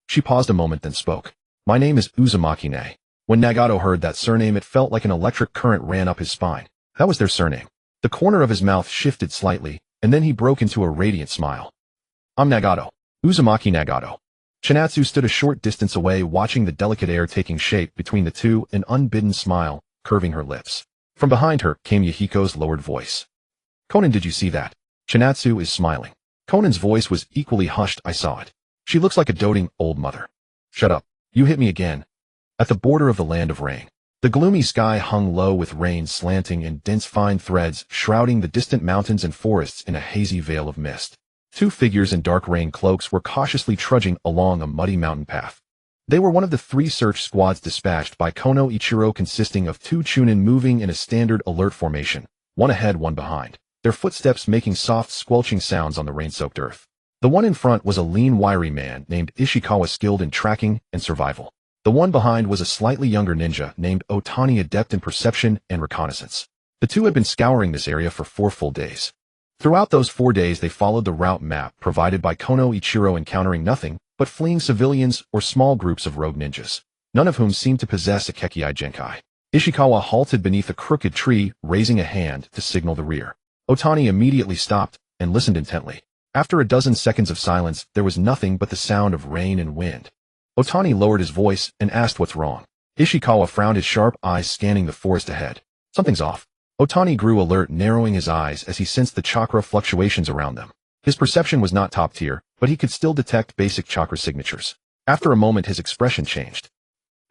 She paused a moment, then spoke. My name is Uzumaki Nei. When Nagato heard that surname, it felt like an electric current ran up his spine. That was their surname. The corner of his mouth shifted slightly, and then he broke into a radiant smile. I'm Nagato. Uzumaki Nagato. Chinatsu stood a short distance away, watching the delicate air taking shape between the two, an unbidden smile curving her lips. From behind her came Yahiko's lowered voice. Konan, did you see that? Chinatsu is smiling. Konan's voice was equally hushed. I saw it. She looks like a doting old mother. Shut up. You hit me again. At the border of the land of rain, the gloomy sky hung low, with rain slanting in dense fine threads, shrouding the distant mountains and forests in a hazy veil of mist. 2 figures in dark rain cloaks were cautiously trudging along a muddy mountain path. They were one of the 3 search squads dispatched by Kono Ichiro, consisting of 2 chunin moving in a standard alert formation, one ahead, one behind, their footsteps making soft squelching sounds on the rain-soaked earth. The one in front was a lean, wiry man named Ishikawa, skilled in tracking and survival. The one behind was a slightly younger ninja named Otani, adept in perception and reconnaissance. The 2 had been scouring this area for 4 full days. Throughout those 4 days, they followed the route map provided by Kono Ichiro, encountering nothing but fleeing civilians or small groups of rogue ninjas, none of whom seemed to possess a Kekkei Genkai. Ishikawa halted beneath a crooked tree, raising a hand to signal the rear. Otani immediately stopped and listened intently. After a dozen seconds of silence, there was nothing but the sound of rain and wind. Otani lowered his voice and asked what's wrong. Ishikawa frowned, his sharp eyes scanning the forest ahead. Something's off. Otani grew alert, narrowing his eyes as he sensed the chakra fluctuations around them. His perception was not top tier, but he could still detect basic chakra signatures. After a moment, his expression changed.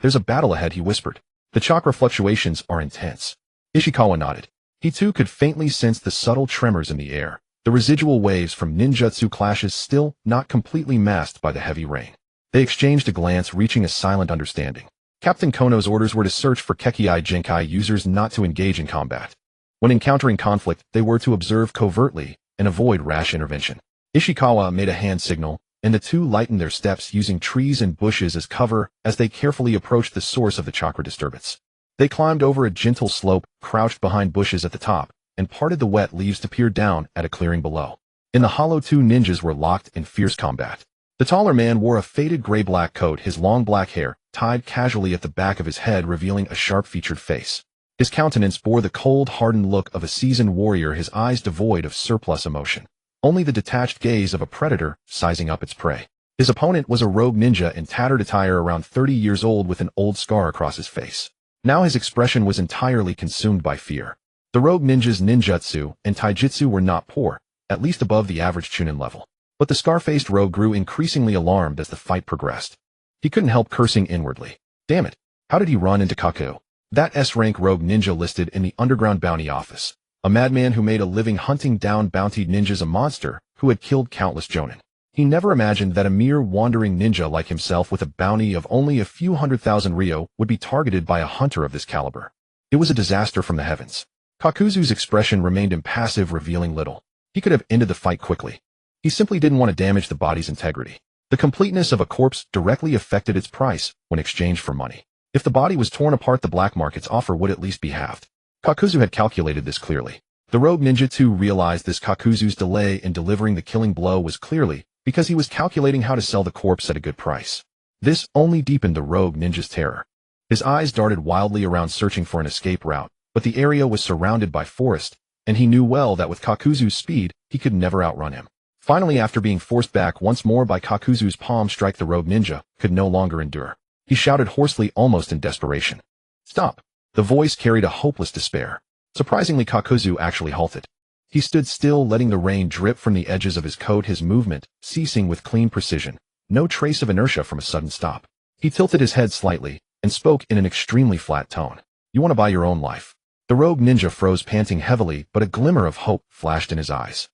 There's a battle ahead, he whispered. The chakra fluctuations are intense. Ishikawa nodded. He too could faintly sense the subtle tremors in the air, the residual waves from ninjutsu clashes still not completely masked by the heavy rain. They exchanged a glance, reaching a silent understanding. Captain Kono's orders were to search for Kekkei Genkai users, not to engage in combat. When encountering conflict, they were to observe covertly and avoid rash intervention. Ishikawa made a hand signal, and the two lightened their steps using trees and bushes as cover as they carefully approached the source of the chakra disturbance. They climbed over a gentle slope, crouched behind bushes at the top, and parted the wet leaves to peer down at a clearing below. In the hollow, two ninjas were locked in fierce combat. The taller man wore a faded gray-black coat, his long black hair tied casually at the back of his head, revealing a sharp-featured face. His countenance bore the cold, hardened look of a seasoned warrior, his eyes devoid of surplus emotion. Only the detached gaze of a predator sizing up its prey. His opponent was a rogue ninja in tattered attire, around 30 years old, with an old scar across his face. Now his expression was entirely consumed by fear. The rogue ninja's ninjutsu and taijutsu were not poor, at least above the average chunin level. But the scar-faced rogue grew increasingly alarmed as the fight progressed. He couldn't help cursing inwardly. Damn it, how did he run into Kaku? That S-rank rogue ninja listed in the underground bounty office. A madman who made a living hunting down bountied ninjas, a monster who had killed countless jonin. He never imagined that a mere wandering ninja like himself with a bounty of only a few 100,000 ryo would be targeted by a hunter of this caliber. It was a disaster from the heavens. Kakuzu's expression remained impassive, revealing little. He could have ended the fight quickly. He simply didn't want to damage the body's integrity. The completeness of a corpse directly affected its price when exchanged for money. If the body was torn apart, the black market's offer would at least be halved. Kakuzu had calculated this clearly. The rogue ninja too realized this. Kakuzu's delay in delivering the killing blow was clearly because he was calculating how to sell the corpse at a good price. This only deepened the rogue ninja's terror. His eyes darted wildly around, searching for an escape route, but the area was surrounded by forest, and he knew well that with Kakuzu's speed, he could never outrun him. Finally, after being forced back once more by Kakuzu's palm strike, the rogue ninja could no longer endure. He shouted hoarsely, almost in desperation. Stop! The voice carried a hopeless despair. Surprisingly, Kakuzu actually halted. He stood still, letting the rain drip from the edges of his coat, his movement ceasing with clean precision, no trace of inertia from a sudden stop. He tilted his head slightly and spoke in an extremely flat tone. You want to buy your own life? The rogue ninja froze, panting heavily, but a glimmer of hope flashed in his eyes.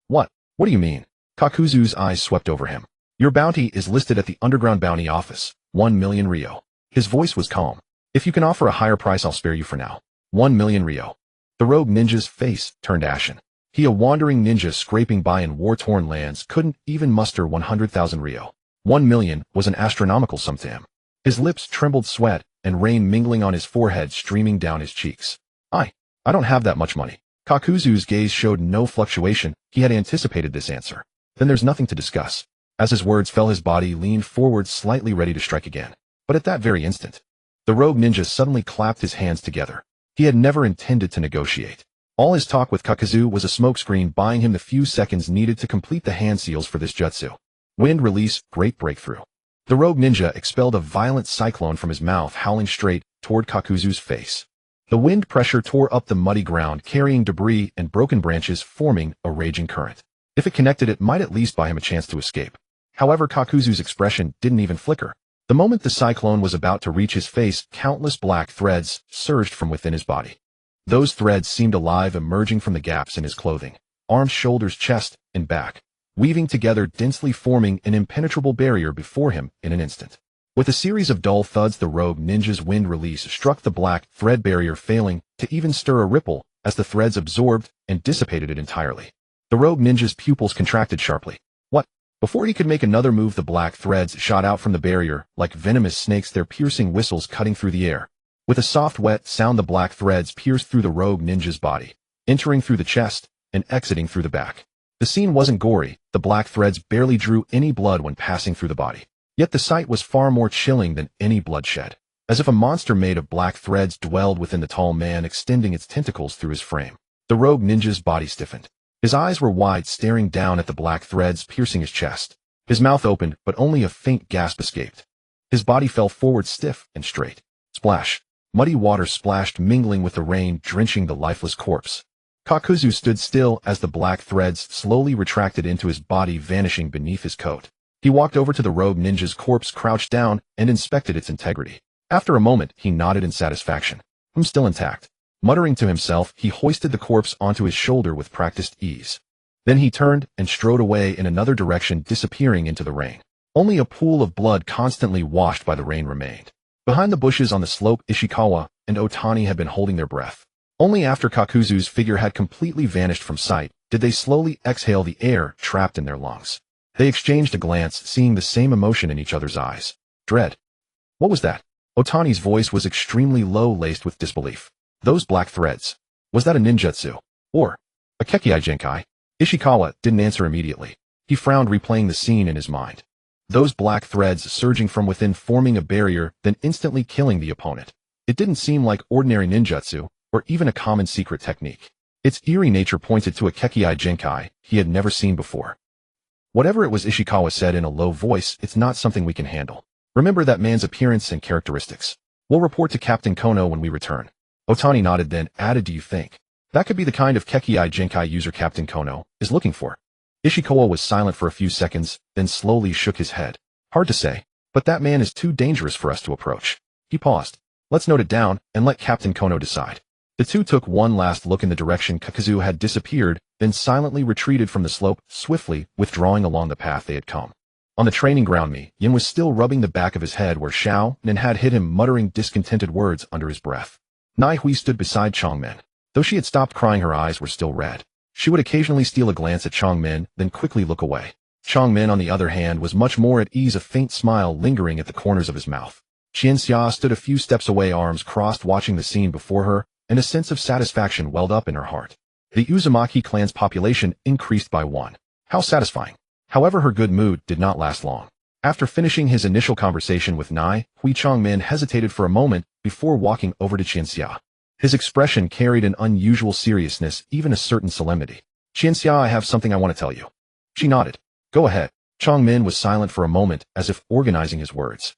What? What do you mean? Kakuzu's eyes swept over him. Your bounty is listed at the underground bounty office. 1 million ryo. His voice was calm. If you can offer a higher price, I'll spare you for now. 1 million ryo. The rogue ninja's face turned ashen. He, a wandering ninja scraping by in war-torn lands, couldn't even muster 100,000 ryo. 1 million was an astronomical sum to him. His lips trembled, sweat and rain mingling on his forehead, streaming down his cheeks. I don't have that much money. Kakuzu's gaze showed no fluctuation. He had anticipated this answer. Then there's nothing to discuss. As his words fell, his body leaned forward, slightly ready to strike again. But at that very instant, the rogue ninja suddenly clapped his hands together. He had never intended to negotiate. All his talk with Kakuzu was a smokescreen, buying him the few seconds needed to complete the hand seals for this jutsu. Wind release, great breakthrough. The rogue ninja expelled a violent cyclone from his mouth, howling straight toward Kakuzu's face. The wind pressure tore up the muddy ground, carrying debris and broken branches, forming a raging current. If it connected, it might at least buy him a chance to escape. However, Kakuzu's expression didn't even flicker. The moment the cyclone was about to reach his face, countless black threads surged from within his body. Those threads seemed alive, emerging from the gaps in his clothing, arms, shoulders, chest, and back, weaving together, densely forming an impenetrable barrier before him in an instant. With a series of dull thuds, the rogue ninja's wind release struck the black thread barrier, failing to even stir a ripple as the threads absorbed and dissipated it entirely. The rogue ninja's pupils contracted sharply. What? Before he could make another move, the black threads shot out from the barrier like venomous snakes, their piercing whistles cutting through the air. With a soft, wet sound, the black threads pierced through the rogue ninja's body, entering through the chest and exiting through the back. The scene wasn't gory. The black threads barely drew any blood when passing through the body. Yet the sight was far more chilling than any bloodshed, as if a monster made of black threads dwelled within the tall man, extending its tentacles through his frame. The rogue ninja's body stiffened. His eyes were wide, staring down at the black threads piercing his chest. His mouth opened, but only a faint gasp escaped. His body fell forward, stiff and straight. Splash! Muddy water splashed, mingling with the rain, drenching the lifeless corpse. Kakuzu stood still as the black threads slowly retracted into his body, vanishing beneath his coat. He walked over to the rogue ninja's corpse, crouched down, and inspected its integrity. After a moment, he nodded in satisfaction. Still intact. Muttering to himself, he hoisted the corpse onto his shoulder with practiced ease. Then he turned and strode away in another direction, disappearing into the rain. Only a pool of blood constantly washed by the rain remained. Behind the bushes on the slope, Ishikawa and Otani had been holding their breath. Only after Kakuzu's figure had completely vanished from sight did they slowly exhale the air trapped in their lungs. They exchanged a glance, seeing the same emotion in each other's eyes. Dread. What was that? Otani's voice was extremely low, laced with disbelief. Those black threads. Was that a ninjutsu? Or a Kekkai Genkai? Ishikawa didn't answer immediately. He frowned, replaying the scene in his mind. Those black threads surging from within, forming a barrier, then instantly killing the opponent. It didn't seem like ordinary ninjutsu, or even a common secret technique. Its eerie nature pointed to a Kekkai Genkai he had never seen before. Whatever it was, Ishikawa said in a low voice, it's not something we can handle. Remember that man's appearance and characteristics. We'll report to Captain Kono when we return. Otani nodded, then added, do you think that could be the kind of Kekkai Genkai user Captain Kono is looking for? Ishikawa was silent for a few seconds, then slowly shook his head. Hard to say, but that man is too dangerous for us to approach. He paused. Let's note it down and let Captain Kono decide. The two took one last look in the direction Kakazu had disappeared, then silently retreated from the slope, swiftly withdrawing along the path they had come. On the training ground, Yin was still rubbing the back of his head where Xiao Nin had hit him, muttering discontented words under his breath. Nai Hui stood beside Chongmin. Though she had stopped crying, her eyes were still red. She would occasionally steal a glance at Chongmin, then quickly look away. Chongmin, on the other hand, was much more at ease, a faint smile lingering at the corners of his mouth. Qianxia stood a few steps away, arms crossed, watching the scene before her, and a sense of satisfaction welled up in her heart. The Uzumaki clan's population increased by 1. How satisfying. However, her good mood did not last long. After finishing his initial conversation with Nai Hui, Chongmin hesitated for a moment before walking over to Qianxia. His expression carried an unusual seriousness, even a certain solemnity. Qianxia, I have something I want to tell you. She nodded. Go ahead. Chongmin was silent for a moment, as if organizing his words.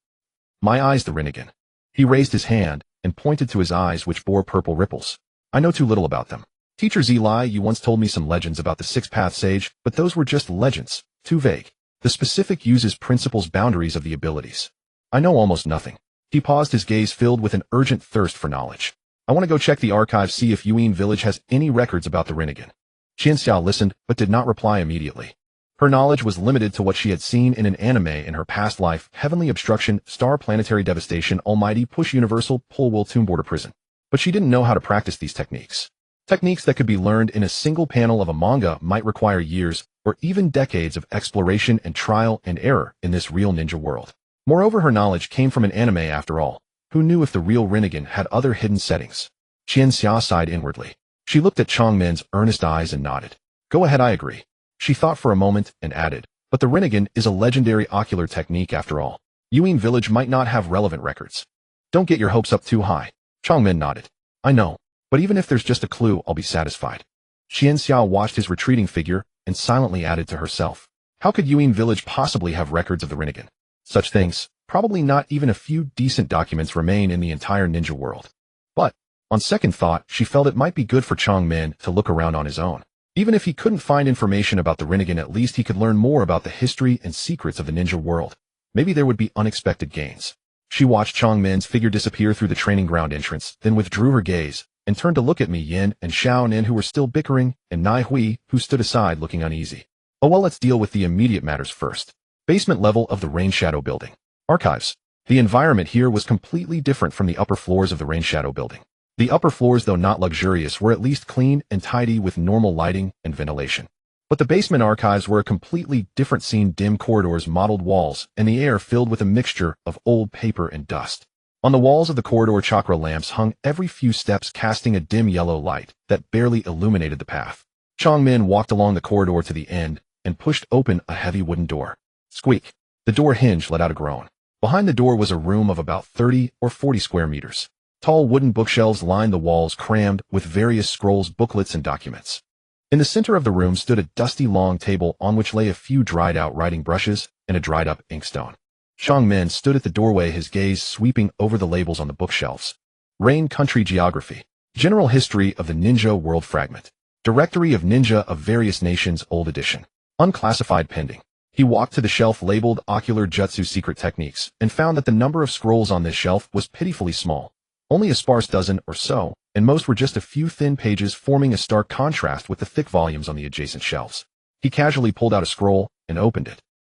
My eyes, the Rinnegan. He raised his hand and pointed to his eyes, which bore purple ripples. I know too little about them. Teacher Zilai, you once told me some legends about the six-path sage, but those were just legends, too vague. The specific uses principles, boundaries of the abilities. I know almost nothing. He paused, his gaze filled with an urgent thirst for knowledge. I want to go check the archives, see if Yuin village has any records about the Rinnegan. Qianxia listened, but did not reply immediately. Her knowledge was limited to what she had seen in an anime in her past life: heavenly obstruction, star planetary devastation, almighty push, universal pull, will, tomb, border, prison. But she didn't know how to practice these techniques. Techniques that could be learned in a single panel of a manga might require years, or even decades of exploration and trial and error in this real ninja world. Moreover, her knowledge came from an anime after all. Who knew if the real Rinnegan had other hidden settings? Qianxia sighed inwardly. She looked at Chongmin's earnest eyes and nodded. Go ahead, I agree. She thought for a moment and added, but the Rinnegan is a legendary ocular technique after all. Yuin village might not have relevant records. Don't get your hopes up too high. Chongmin nodded. I know, but even if there's just a clue, I'll be satisfied. Qianxia watched his retreating figure and silently added to herself. How could Yuin village possibly have records of the Rinnegan? Such things, probably not even a few decent documents remain in the entire ninja world. But, on second thought, she felt it might be good for Chongmin to look around on his own. Even if he couldn't find information about the Rinnegan, at least he could learn more about the history and secrets of the ninja world. Maybe there would be unexpected gains. She watched Chongmin's figure disappear through the training ground entrance, then withdrew her gaze, and turned to look at Yin and Xiao Nin, who were still bickering, and Nai Hui, who stood aside looking uneasy. Oh well, let's deal with the immediate matters first. Basement level of the Rain Shadow building. Archives. The environment here was completely different from the upper floors of the Rain Shadow building. The upper floors, though not luxurious, were at least clean and tidy with normal lighting and ventilation. But the basement archives were a completely different scene: dim corridors, mottled walls, and the air filled with a mixture of old paper and dust. On the walls of the corridor, chakra lamps hung every few steps, casting a dim yellow light that barely illuminated the path. Chongmin walked along the corridor to the end and pushed open a heavy wooden door. Squeak. The door hinge let out a groan. Behind the door was a room of about 30 or 40 square meters. Tall wooden bookshelves lined the walls, crammed with various scrolls, booklets, and documents. In the center of the room stood a dusty long table on which lay a few dried-out writing brushes and a dried-up inkstone. Chongmin stood at the doorway, his gaze sweeping over the labels on the bookshelves. Rain Country Geography. General History of the Ninja World Fragment. Directory of Ninja of Various Nations, Old Edition. Unclassified pending. He walked to the shelf labeled Ocular Jutsu Secret Techniques and found that the number of scrolls on this shelf was pitifully small. Only a sparse dozen or so, and most were just a few thin pages, forming a stark contrast with the thick volumes on the adjacent shelves. He casually pulled out a scroll and opened it.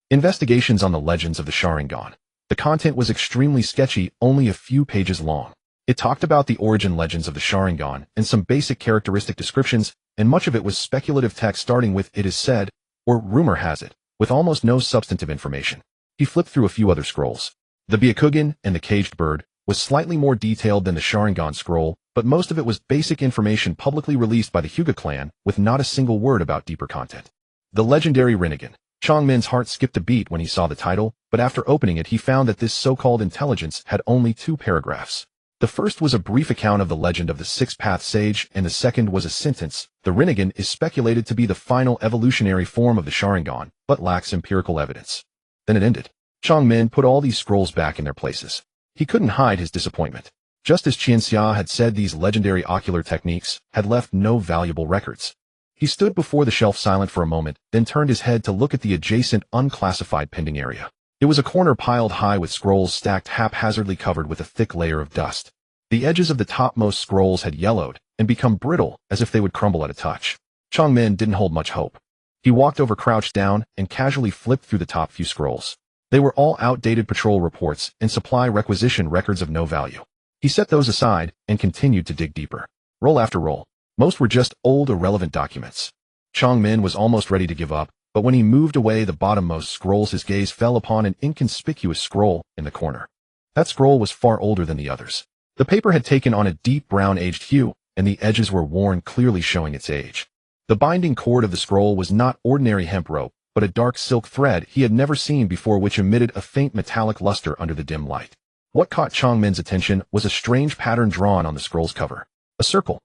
Investigations on the Legends of the Sharingan. The content was extremely sketchy, only a few pages long. It talked about the origin legends of the Sharingan and some basic characteristic descriptions, and much of it was speculative text starting with "it is said," or "rumor has it," with almost no substantive information. He flipped through a few other scrolls. The Byakugan and the Caged Bird was slightly more detailed than the Sharingan scroll, but most of it was basic information publicly released by the Hyuga clan, with not a single word about deeper content. The Legendary Rinnegan. Changmin's heart skipped a beat when he saw the title, but after opening it he found that this so-called intelligence had only 2 paragraphs. The first was a brief account of the legend of the Six-Path Sage, and the second was a sentence. The Rinnegan is speculated to be the final evolutionary form of the Sharingan, but lacks empirical evidence. Then it ended. Changmin put all these scrolls back in their places. He couldn't hide his disappointment. Just as Qianxia had said, these legendary ocular techniques had left no valuable records. He stood before the shelf silent for a moment, then turned his head to look at the adjacent unclassified pending area. It was a corner piled high with scrolls stacked haphazardly covered with a thick layer of dust. The edges of the topmost scrolls had yellowed and become brittle as if they would crumble at a touch. Changmin didn't hold much hope. He walked over, crouched down, and casually flipped through the top few scrolls. They were all outdated patrol reports and supply requisition records of no value. He set those aside and continued to dig deeper. Roll after roll. Most were just old, irrelevant documents. Changmin was almost ready to give up, but when he moved away the bottommost scrolls, his gaze fell upon an inconspicuous scroll in the corner. That scroll was far older than the others. The paper had taken on a deep brown aged hue, and the edges were worn, clearly showing its age. The binding cord of the scroll was not ordinary hemp rope, but a dark silk thread he had never seen before, which emitted a faint metallic luster under the dim light. What caught Changmin's attention was a strange pattern drawn on the scroll's cover. A circle.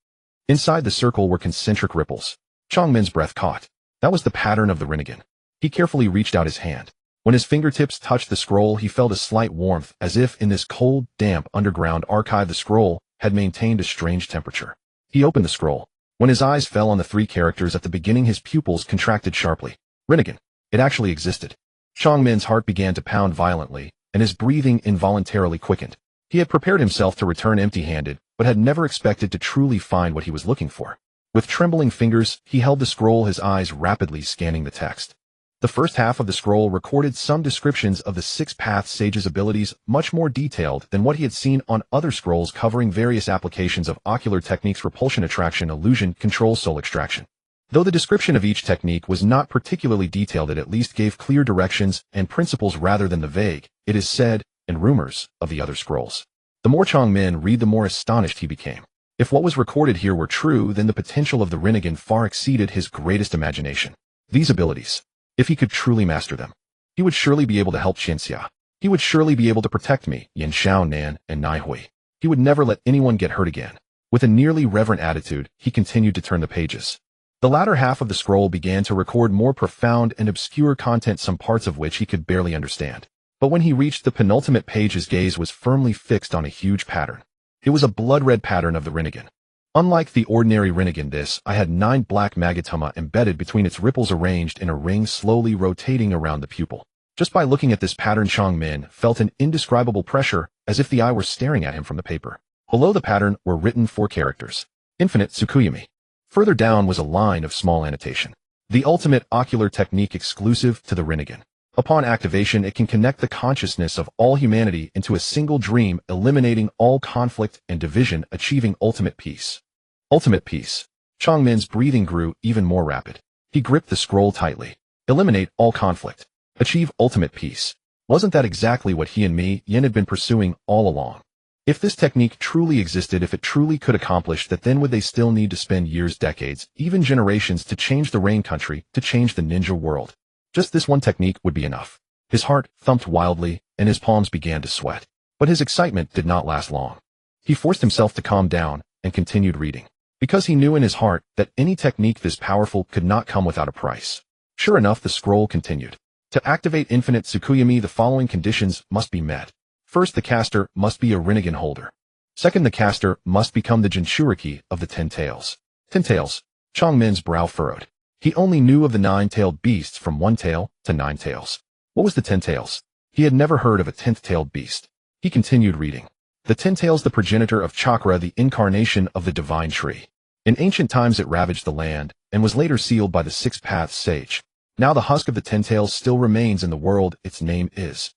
Inside the circle were concentric ripples. Changmin's breath caught. That was the pattern of the Rinnegan. He carefully reached out his hand. When his fingertips touched the scroll, he felt a slight warmth, as if in this cold, damp underground archive the scroll had maintained a strange temperature. He opened the scroll. When his eyes fell on the 3 characters at the beginning, his pupils contracted sharply. Rinnegan. It actually existed. Changmin's heart began to pound violently, and his breathing involuntarily quickened. He had prepared himself to return empty-handed, but had never expected to truly find what he was looking for. With trembling fingers, he held the scroll, his eyes rapidly scanning the text. The first half of the scroll recorded some descriptions of the Six-Path Sage's abilities, much more detailed than what he had seen on other scrolls, covering various applications of ocular techniques: repulsion, attraction, illusion, control, soul extraction. Though the description of each technique was not particularly detailed, it at least gave clear directions and principles rather than the vague, it is said, and rumors of the other scrolls. The more Changmin read, the more astonished he became. If what was recorded here were true, then the potential of the Rinnegan far exceeded his greatest imagination. These abilities, if he could truly master them, he would surely be able to help Qianxia. He would surely be able to protect me, Yin Xiao Nan, and Naihui. He would never let anyone get hurt again. With a nearly reverent attitude, he continued to turn the pages. The latter half of the scroll began to record more profound and obscure content, some parts of which he could barely understand. But when he reached the penultimate page, his gaze was firmly fixed on a huge pattern. It was a blood-red pattern of the Rinnegan. Unlike the ordinary Rinnegan, this I had 9 black magatama embedded between its ripples, arranged in a ring slowly rotating around the pupil. Just by looking at this pattern, Changmin felt an indescribable pressure, as if the eye were staring at him from the paper. Below the pattern were written 4 characters. Infinite Tsukuyami. Further down was a line of small annotation. The ultimate ocular technique exclusive to the Rinnegan. Upon activation, it can connect the consciousness of all humanity into a single dream, eliminating all conflict and division, achieving ultimate peace. Ultimate peace. Changmin's breathing grew even more rapid. He gripped the scroll tightly. Eliminate all conflict. Achieve ultimate peace. Wasn't that exactly what he and Yin had been pursuing all along? If this technique truly existed, if it truly could accomplish that, then would they still need to spend years, decades, even generations to change the Rain Country, to change the ninja world? Just this one technique would be enough. His heart thumped wildly, and his palms began to sweat. But his excitement did not last long. He forced himself to calm down and continued reading, because he knew in his heart that any technique this powerful could not come without a price. Sure enough, the scroll continued. To activate Infinite Tsukuyami, the following conditions must be met. First, the caster must be a Rinnegan holder. Second, the caster must become the Jinchuriki of the 10 tails. 10 tails. Changmin's brow furrowed. He only knew of the 9-tailed beasts from 1 tail to 9 tails. What was the 10 tails? He had never heard of a 10th-tailed beast. He continued reading. The 10 tails, the progenitor of chakra, the incarnation of the divine tree. In ancient times it ravaged the land, and was later sealed by the Six-Path Sage. Now the husk of the 10 tails still remains in the world. Its name is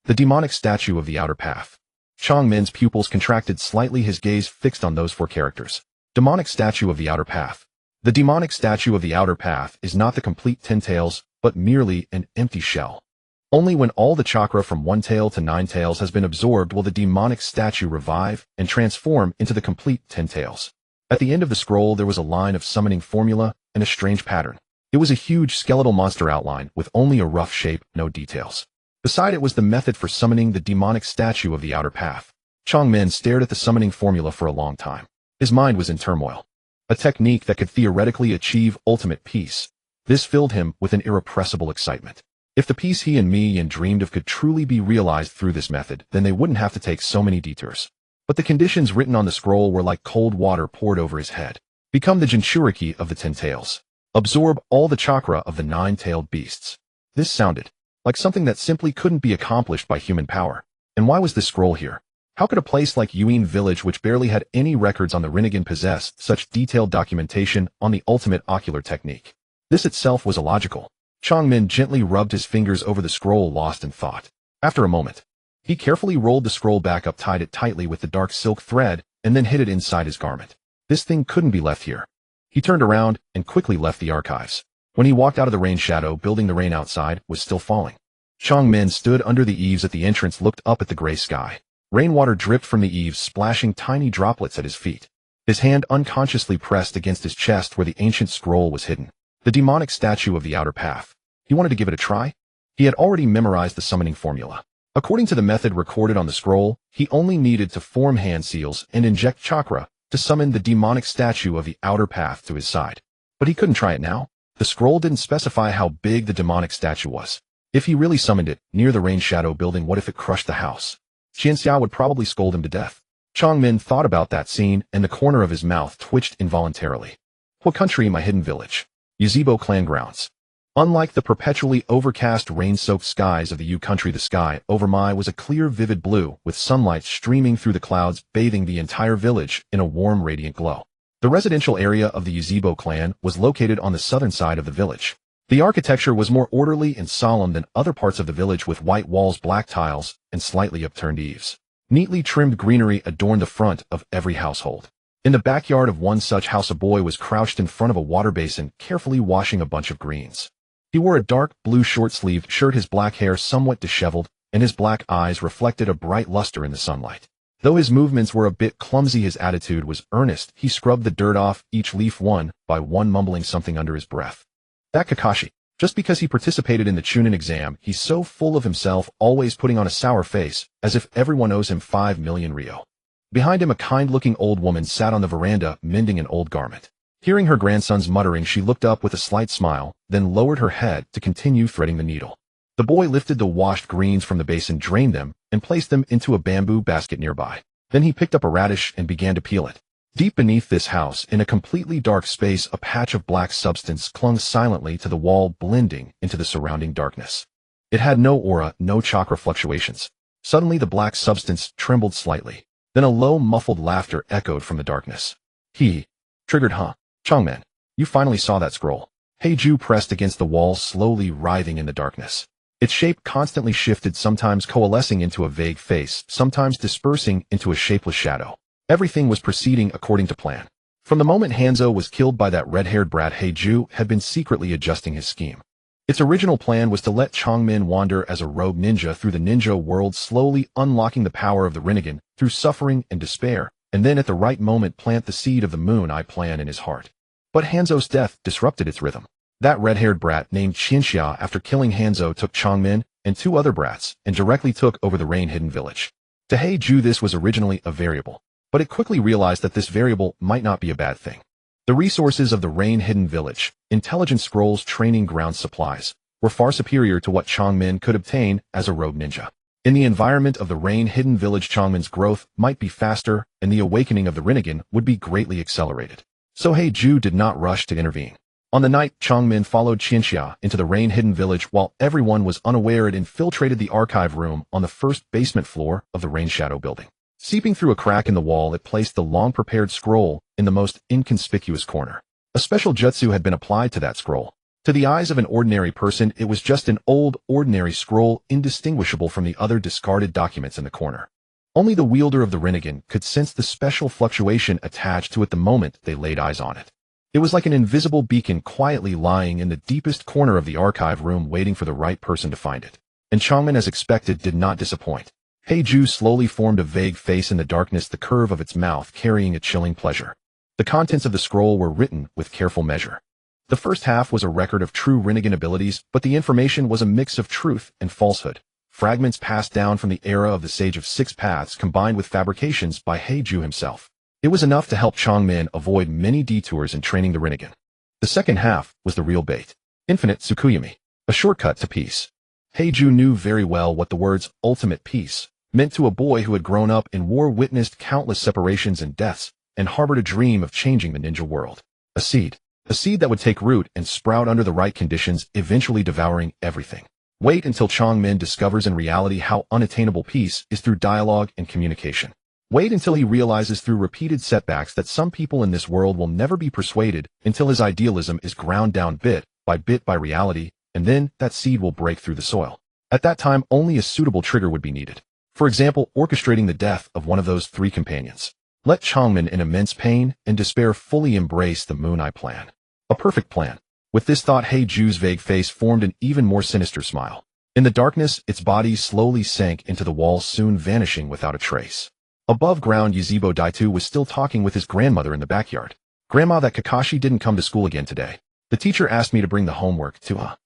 the demonic statue of the outer path. Changmin's pupils contracted slightly, his gaze fixed on those 4 characters. Demonic statue of the outer path. The demonic statue of the outer path is not the complete 10 tails, but merely an empty shell. Only when all the chakra from one tail to 9 tails has been absorbed will the demonic statue revive and transform into the complete 10 tails. At the end of the scroll there was a line of summoning formula and a strange pattern. It was a huge skeletal monster outline with only a rough shape, no details. Beside it was the method for summoning the demonic statue of the outer path. Changmin stared at the summoning formula for a long time. His mind was in turmoil. A technique that could theoretically achieve ultimate peace. This filled him with an irrepressible excitement. If the peace he and Mian dreamed of could truly be realized through this method, then they wouldn't have to take so many detours. But the conditions written on the scroll were like cold water poured over his head. Become the Jinchuriki of the 10 tails. Absorb all the chakra of the 9-tailed beasts. This sounded like something that simply couldn't be accomplished by human power. And why was this scroll here? How could a place like Yuin Village, which barely had any records on the Rinnegan, possess such detailed documentation on the ultimate ocular technique? This itself was illogical. Changmin gently rubbed his fingers over the scroll, lost in thought. After a moment, he carefully rolled the scroll back up, tied it tightly with the dark silk thread, and then hid it inside his garment. This thing couldn't be left here. He turned around and quickly left the archives. When he walked out of the rain shadow building, the rain outside was still falling. Changmin stood under the eaves at the entrance, looked up at the gray sky. Rainwater dripped from the eaves, splashing tiny droplets at his feet. His hand unconsciously pressed against his chest where the ancient scroll was hidden. The demonic statue of the outer path. He wanted to give it a try. He had already memorized the summoning formula. According to the method recorded on the scroll, he only needed to form hand seals and inject chakra to summon the demonic statue of the outer path to his side. But he couldn't try it now. The scroll didn't specify how big the demonic statue was. If he really summoned it near the rain shadow building, what if it crushed the house? Qianxia would probably scold him to death. Changmin thought about that scene, and the corner of his mouth twitched involuntarily. What country? My hidden village. Yahiko clan grounds. Unlike the perpetually overcast, rain-soaked skies of the Yu country, the sky over Mai was a clear, vivid blue, with sunlight streaming through the clouds, bathing the entire village in a warm, radiant glow. The residential area of the Yahiko clan was located on the southern side of the village. The architecture was more orderly and solemn than other parts of the village, with white walls, black tiles, and slightly upturned eaves. Neatly trimmed greenery adorned the front of every household. In the backyard of one such house, a boy was crouched in front of a water basin, carefully washing a bunch of greens. He wore a dark blue short-sleeved shirt, his black hair somewhat disheveled, and his black eyes reflected a bright luster in the sunlight. Though his movements were a bit clumsy, his attitude was earnest. He scrubbed the dirt off each leaf one by one, mumbling something under his breath. That Kakashi. Just because he participated in the Chunin exam, he's so full of himself, always putting on a sour face, as if everyone owes him 5 million ryo. Behind him, a kind-looking old woman sat on the veranda, mending an old garment. Hearing her grandson's muttering, she looked up with a slight smile, then lowered her head to continue threading the needle. The boy lifted the washed greens from the basin, drained them, and placed them into a bamboo basket nearby. Then he picked up a radish and began to peel it. Deep beneath this house, in a completely dark space, a patch of black substance clung silently to the wall, blending into the surrounding darkness. It had no aura, no chakra fluctuations. Suddenly the black substance trembled slightly. Then a low, muffled laughter echoed from the darkness. He triggered, huh? Changmin, you finally saw that scroll. Heiju pressed against the wall, slowly writhing in the darkness. Its shape constantly shifted, sometimes coalescing into a vague face, sometimes dispersing into a shapeless shadow. Everything was proceeding according to plan. From the moment Hanzo was killed by that red-haired brat, Heiju had been secretly adjusting his scheme. Its original plan was to let Changmin wander as a rogue ninja through the ninja world, slowly unlocking the power of the Rinnegan through suffering and despair, and then at the right moment plant the seed of the Moon Eye plan in his heart. But Hanzo's death disrupted its rhythm. That red-haired brat named Qianxia, after killing Hanzo, took Changmin and 2 other brats and directly took over the rain-hidden village. To Heiju, this was originally a variable, but it quickly realized that this variable might not be a bad thing. The resources of the rain-hidden village, intelligent scrolls, training ground supplies, were far superior to what Changmin could obtain as a rogue ninja. In the environment of the rain-hidden village, Changmin's growth might be faster, and the awakening of the Rinnegan would be greatly accelerated. So Heiju did not rush to intervene. On the night Changmin followed Qianxia into the rain-hidden village while everyone was unaware, it infiltrated the archive room on the first basement floor of the Rain Shadow building. Seeping through a crack in the wall, it placed the long-prepared scroll in the most inconspicuous corner. A special jutsu had been applied to that scroll. To the eyes of an ordinary person, it was just an old, ordinary scroll, indistinguishable from the other discarded documents in the corner. Only the wielder of the Rinnegan could sense the special fluctuation attached to it the moment they laid eyes on it. It was like an invisible beacon quietly lying in the deepest corner of the archive room waiting for the right person to find it. And Changmin, as expected, did not disappoint. Heiju slowly formed a vague face in the darkness, the curve of its mouth carrying a chilling pleasure. The contents of the scroll were written with careful measure. The first half was a record of true Rinnegan abilities, but the information was a mix of truth and falsehood. Fragments passed down from the era of the Sage of Six Paths combined with fabrications by Heiju himself. It was enough to help Changmin avoid many detours in training the Rinnegan. The second half was the real bait. Infinite Tsukuyami, a shortcut to peace. Heiju knew very well what the words ultimate peace meant to a boy who had grown up in war, witnessed countless separations and deaths, and harbored a dream of changing the ninja world. A seed that would take root and sprout under the right conditions, eventually devouring everything. Wait until Changmin discovers in reality how unattainable peace is through dialogue and communication. Wait until he realizes through repeated setbacks that some people in this world will never be persuaded until his idealism is ground down bit by reality, and then that seed will break through the soil. At that time, only a suitable trigger would be needed. For example, orchestrating the death of one of those three companions. Let Changmin in immense pain and despair fully embrace the Moon Eye plan. A perfect plan. With this thought, Heiju's vague face formed an even more sinister smile. In the darkness, its body slowly sank into the wall, soon vanishing without a trace. Above ground, Yuzebo Daitu was still talking with his grandmother in the backyard. Grandma, that Kakashi didn't come to school again today. The teacher asked me to bring the homework to her.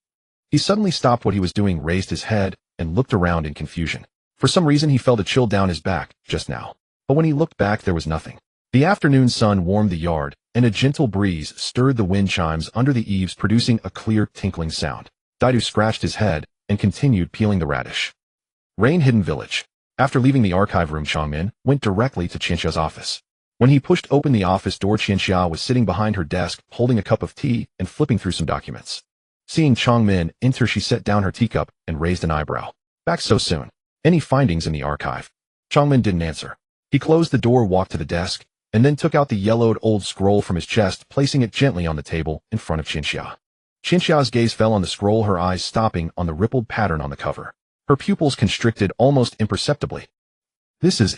He suddenly stopped what he was doing, raised his head, and looked around in confusion. For some reason, he felt a chill down his back just now. But when he looked back, there was nothing. The afternoon sun warmed the yard, and a gentle breeze stirred the wind chimes under the eaves, producing a clear, tinkling sound. Daitu scratched his head and continued peeling the radish. Rain Hidden Village. After leaving the archive room, Changmin went directly to Qianxia's office. When he pushed open the office door, Qianxia was sitting behind her desk, holding a cup of tea and flipping through some documents. Seeing Changmin enter, she set down her teacup and raised an eyebrow. Back so soon? Any findings in the archive? Changmin didn't answer. He closed the door, walked to the desk, and then took out the yellowed old scroll from his chest, placing it gently on the table in front of Qianxia. Qianxia's gaze fell on the scroll, her eyes stopping on the rippled pattern on the cover. Her pupils constricted almost imperceptibly. This is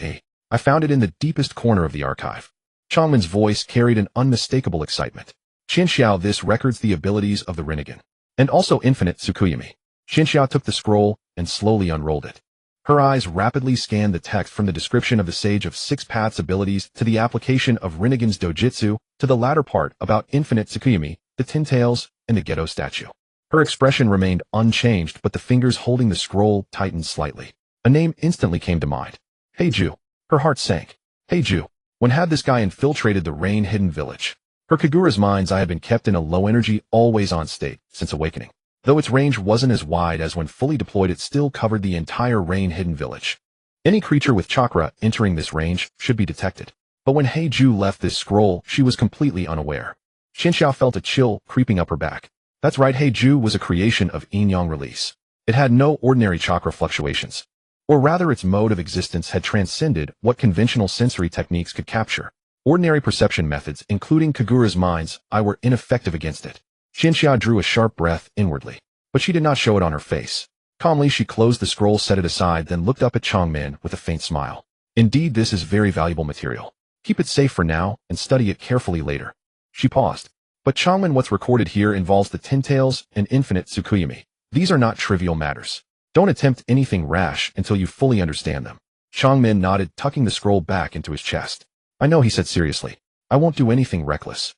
I found it in the deepest corner of the archive. Changmin's voice carried an unmistakable excitement. Qianxia, this records the abilities of the Rinnegan. And also infinite Tsukuyami. Qianxia took the scroll and slowly unrolled it. Her eyes rapidly scanned the text, from the description of the Sage of Six Paths abilities to the application of Rinnegan's dojutsu to the latter part about infinite Tsukuyami, the Ten Tails, and the Geto statue. Her expression remained unchanged, but the fingers holding the scroll tightened slightly. A name instantly came to mind. Heiju. Her heart sank. Heiju. When had this guy infiltrated the Rain Hidden Village? Her Kagura's mind's eye had been kept in a low-energy, always-on state since awakening. Though its range wasn't as wide as when fully deployed, it still covered the entire Rain Hidden Village. Any creature with chakra entering this range should be detected. But when Heiju left this scroll, she was completely unaware. Qianxia felt a chill creeping up her back. That's right, Heiju was a creation of yin-yang release. It had no ordinary chakra fluctuations. Or rather, its mode of existence had transcended what conventional sensory techniques could capture. Ordinary perception methods, including Kagura's mind's eye, were ineffective against it. Qianxia drew a sharp breath inwardly, but she did not show it on her face. Calmly, she closed the scroll, set it aside, then looked up at Changmin with a faint smile. Indeed, this is very valuable material. Keep it safe for now and study it carefully later. She paused. But Changmin, what's recorded here involves the Ten Tails and infinite Tsukuyami. These are not trivial matters. Don't attempt anything rash until you fully understand them. Changmin nodded, tucking the scroll back into his chest. I know, he said seriously. I won't do anything reckless.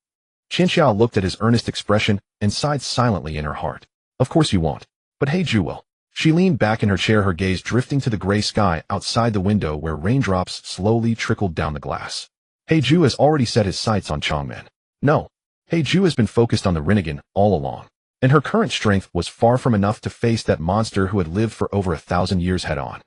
Qianxia looked at his earnest expression and sighed silently in her heart. Of course you won't. But Heiju will. She leaned back in her chair, her gaze drifting to the gray sky outside the window where raindrops slowly trickled down the glass. Heiju has already set his sights on Changmin. No. Heiju has been focused on the Rinnegan all along. And her current strength was far from enough to face that monster who had lived for over 1,000 years head on.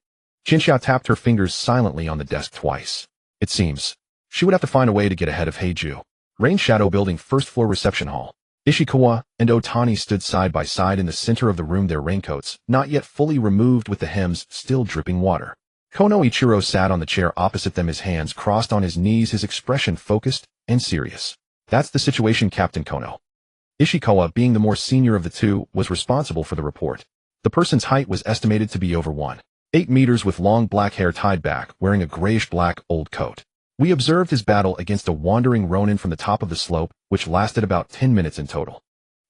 Qianxia tapped her fingers silently on the desk twice. It seems she would have to find a way to get ahead of Heiju. Rain Shadow Building, first floor reception hall. Ishikawa and Otani stood side by side in the center of the room, their raincoats not yet fully removed, with the hems still dripping water. Kono Ichiro sat on the chair opposite them, his hands crossed on his knees, his expression focused and serious. That's the situation, Captain Kono. Ishikawa, being the more senior of the two, was responsible for the report. The person's height was estimated to be over 1.8 meters, with long black hair tied back, wearing a grayish-black old coat. We observed his battle against a wandering Ronin from the top of the slope, which lasted about 10 minutes in total.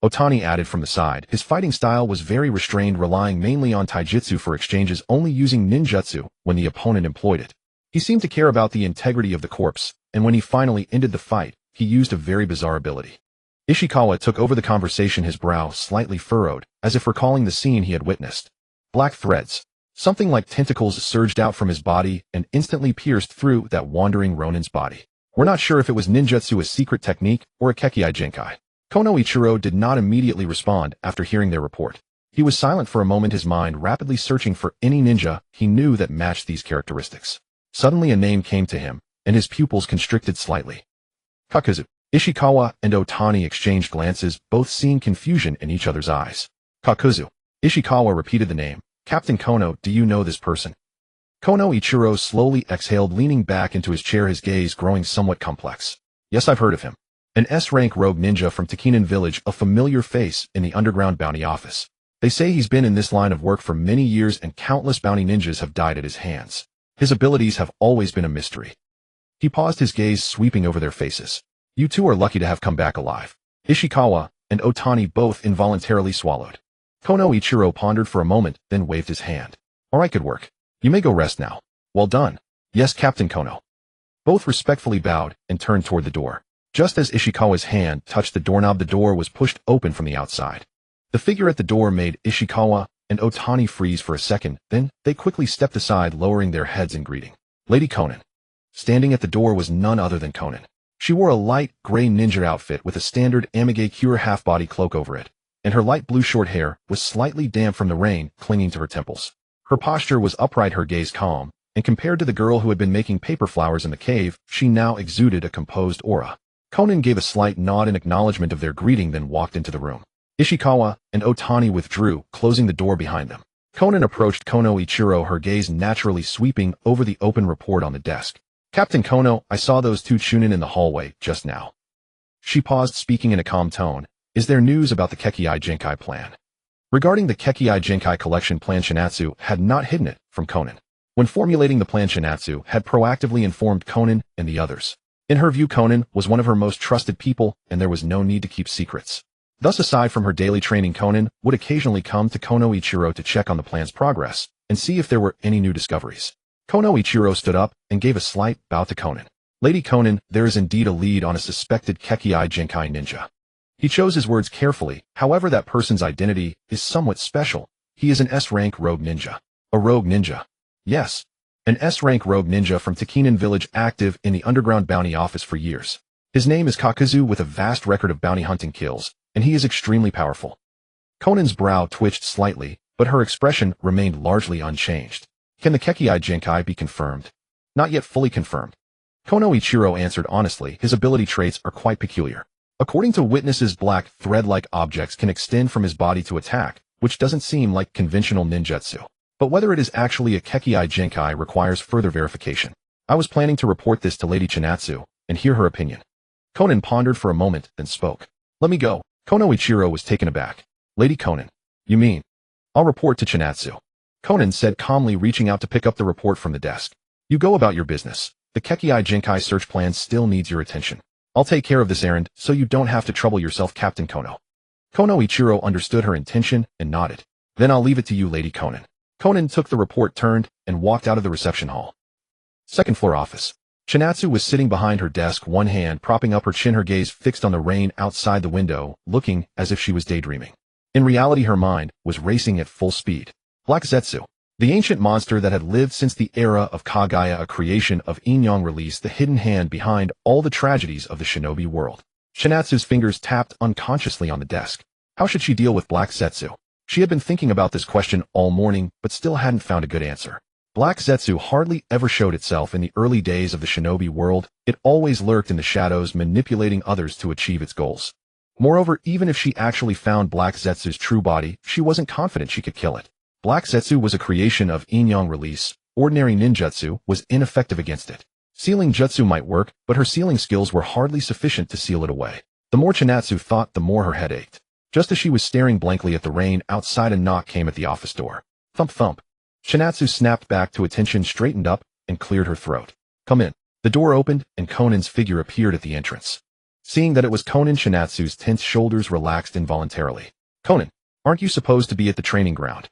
Otani added from the side. His fighting style was very restrained, relying mainly on taijutsu for exchanges, only using ninjutsu when the opponent employed it. He seemed to care about the integrity of the corpse, and when he finally ended the fight, he used a very bizarre ability. Ishikawa took over the conversation, his brow slightly furrowed, as if recalling the scene he had witnessed. Black threads, something like tentacles, surged out from his body and instantly pierced through that wandering Ronin's body. We're not sure if it was ninjutsu, a secret technique, or a Kekkai Genkai. Kono Ichiro did not immediately respond after hearing their report. He was silent for a moment, his mind rapidly searching for any ninja he knew that matched these characteristics. Suddenly a name came to him, and his pupils constricted slightly. Kakuzu. Ishikawa and Otani exchanged glances, both seeing confusion in each other's eyes. Kakuzu. Ishikawa repeated the name. Captain Kono, do you know this person? Kono Ichiro slowly exhaled, leaning back into his chair, his gaze growing somewhat complex. Yes, I've heard of him. An S-rank rogue ninja from Konan village, a familiar face in the underground bounty office. They say he's been in this line of work for many years and countless bounty ninjas have died at his hands. His abilities have always been a mystery. He paused, his gaze sweeping over their faces. You two are lucky to have come back alive. Ishikawa and Otani both involuntarily swallowed. Kono Ichiro pondered for a moment, then waved his hand. All right, good work. You may go rest now. Well done. Yes, Captain Kono. Both respectfully bowed and turned toward the door. Just as Ishikawa's hand touched the doorknob, the door was pushed open from the outside. The figure at the door made Ishikawa and Otani freeze for a second, then they quickly stepped aside, lowering their heads in greeting. Lady Konan. Standing at the door was none other than Konan. She wore a light gray ninja outfit with a standard Amigakure half-body cloak over it, and her light blue short hair was slightly damp from the rain clinging to her temples. Her posture was upright, her gaze calm, and compared to the girl who had been making paper flowers in the cave, she now exuded a composed aura. Konan gave a slight nod in acknowledgement of their greeting, then walked into the room. Ishikawa and Otani withdrew, closing the door behind them. Konan approached Kono Ichiro, her gaze naturally sweeping over the open report on the desk. Captain Kono, I saw those two chunin in the hallway just now. She paused, speaking in a calm tone. Is there news about the Kekkai Genkai plan? Regarding the Kekkai Genkai collection plan, Chinatsu had not hidden it from Konan. When formulating the plan, Chinatsu had proactively informed Konan and the others. In her view, Konan was one of her most trusted people, and there was no need to keep secrets. Thus, aside from her daily training, Konan would occasionally come to Kono Ichiro to check on the plan's progress and see if there were any new discoveries. Kono Ichiro stood up and gave a slight bow to Konan. Lady Konan, there is indeed a lead on a suspected Kekkai Genkai ninja. He chose his words carefully, however that person's identity is somewhat special. He is an S-rank rogue ninja. A rogue ninja? Yes. An S-rank rogue ninja from Konan village, active in the underground bounty office for years. His name is Kakuzu, with a vast record of bounty hunting kills, and he is extremely powerful. Konan's brow twitched slightly, but her expression remained largely unchanged. Can the Kekkai Genkai be confirmed? Not yet fully confirmed. Kono Ichiro answered honestly, his ability traits are quite peculiar. According to witnesses, black thread-like objects can extend from his body to attack, which doesn't seem like conventional ninjutsu. But whether it is actually a Kekkai Genkai requires further verification. I was planning to report this to Lady Chinatsu and hear her opinion. Konan pondered for a moment, then spoke. Let me go. Kono Ichiro was taken aback. Lady Konan. You mean? I'll report to Chinatsu. Konan said calmly, reaching out to pick up the report from the desk. You go about your business. The Kekkai Genkai search plan still needs your attention. I'll take care of this errand, so you don't have to trouble yourself, Captain Kono. Kono Ichiro understood her intention and nodded. Then I'll leave it to you, Lady Konan. Konan took the report, turned, and walked out of the reception hall. Second floor office. Chinatsu was sitting behind her desk, one hand propping up her chin, her gaze fixed on the rain outside the window, looking as if she was daydreaming. In reality, her mind was racing at full speed. Black Zetsu. The ancient monster that had lived since the era of Kagaya, a creation of Inyang, released the hidden hand behind all the tragedies of the shinobi world. Chinatsu's fingers tapped unconsciously on the desk. How should she deal with Black Zetsu? She had been thinking about this question all morning, but still hadn't found a good answer. Black Zetsu hardly ever showed itself in the early days of the shinobi world. It always lurked in the shadows, manipulating others to achieve its goals. Moreover, even if she actually found Black Zetsu's true body, she wasn't confident she could kill it. Black Zetsu was a creation of Inyang release. Ordinary ninjutsu was ineffective against it. Sealing jutsu might work, but her sealing skills were hardly sufficient to seal it away. The more Chinatsu thought, the more her head ached. Just as she was staring blankly at the rain outside, a knock came at the office door. Thump thump. Chinatsu snapped back to attention, straightened up, and cleared her throat. Come in. The door opened, and Konan's figure appeared at the entrance. Seeing that it was Konan, Chinatsu's tense shoulders relaxed involuntarily. Konan, aren't you supposed to be at the training ground?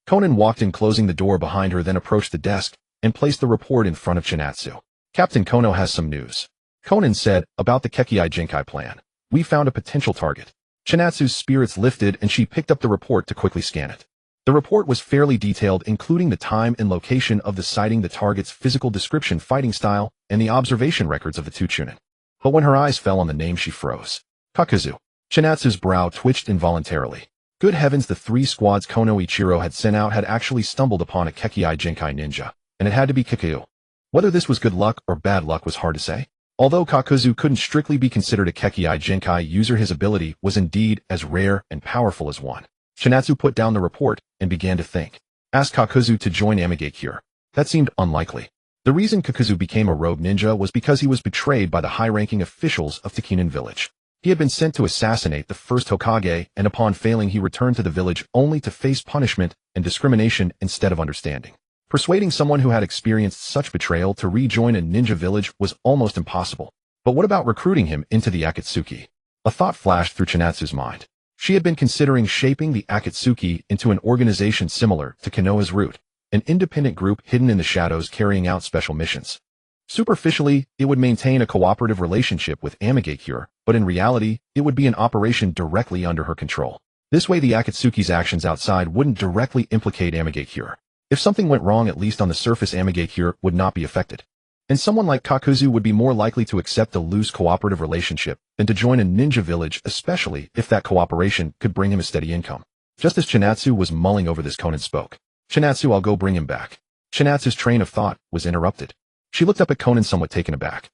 Konan walked in, closing the door behind her, then approached the desk and placed the report in front of Chinatsu. Captain Kono has some news. Konan said, about the Kekkei Jinkai plan. We found a potential target. Chinatsu's spirits lifted and she picked up the report to quickly scan it. The report was fairly detailed, including the time and location of the sighting, the target's physical description, fighting style, and the observation records of the two Chunin. But when her eyes fell on the name, she froze. Kakuzu. Chinatsu's brow twitched involuntarily. Good heavens, the 3 squads Kono Ichiro had sent out had actually stumbled upon a Kekkei Jinkai ninja, and it had to be Kakuzu. Whether this was good luck or bad luck was hard to say. Although Kakuzu couldn't strictly be considered a Kekkei Jinkai user, his ability was indeed as rare and powerful as one. Chinatsu put down the report and began to think. Ask Kakuzu to join Amigakure. That seemed unlikely. The reason Kakuzu became a rogue ninja was because he was betrayed by the high-ranking officials of Takinen village. He had been sent to assassinate the first Hokage, and upon failing he returned to the village only to face punishment and discrimination instead of understanding. Persuading someone who had experienced such betrayal to rejoin a ninja village was almost impossible. But what about recruiting him into the Akatsuki? A thought flashed through Chinatsu's mind. She had been considering shaping the Akatsuki into an organization similar to Konoha's Root, an independent group hidden in the shadows carrying out special missions. Superficially, it would maintain a cooperative relationship with Amigakure, but in reality, it would be an operation directly under her control. This way the Akatsuki's actions outside wouldn't directly implicate Amigakure. If something went wrong, at least on the surface, Amigakure would not be affected. And someone like Kakuzu would be more likely to accept a loose cooperative relationship than to join a ninja village, especially if that cooperation could bring him a steady income. Just as Chinatsu was mulling over this, Konan spoke. Chinatsu, I'll go bring him back. Chinatsu's train of thought was interrupted. She looked up at Konan, somewhat taken aback.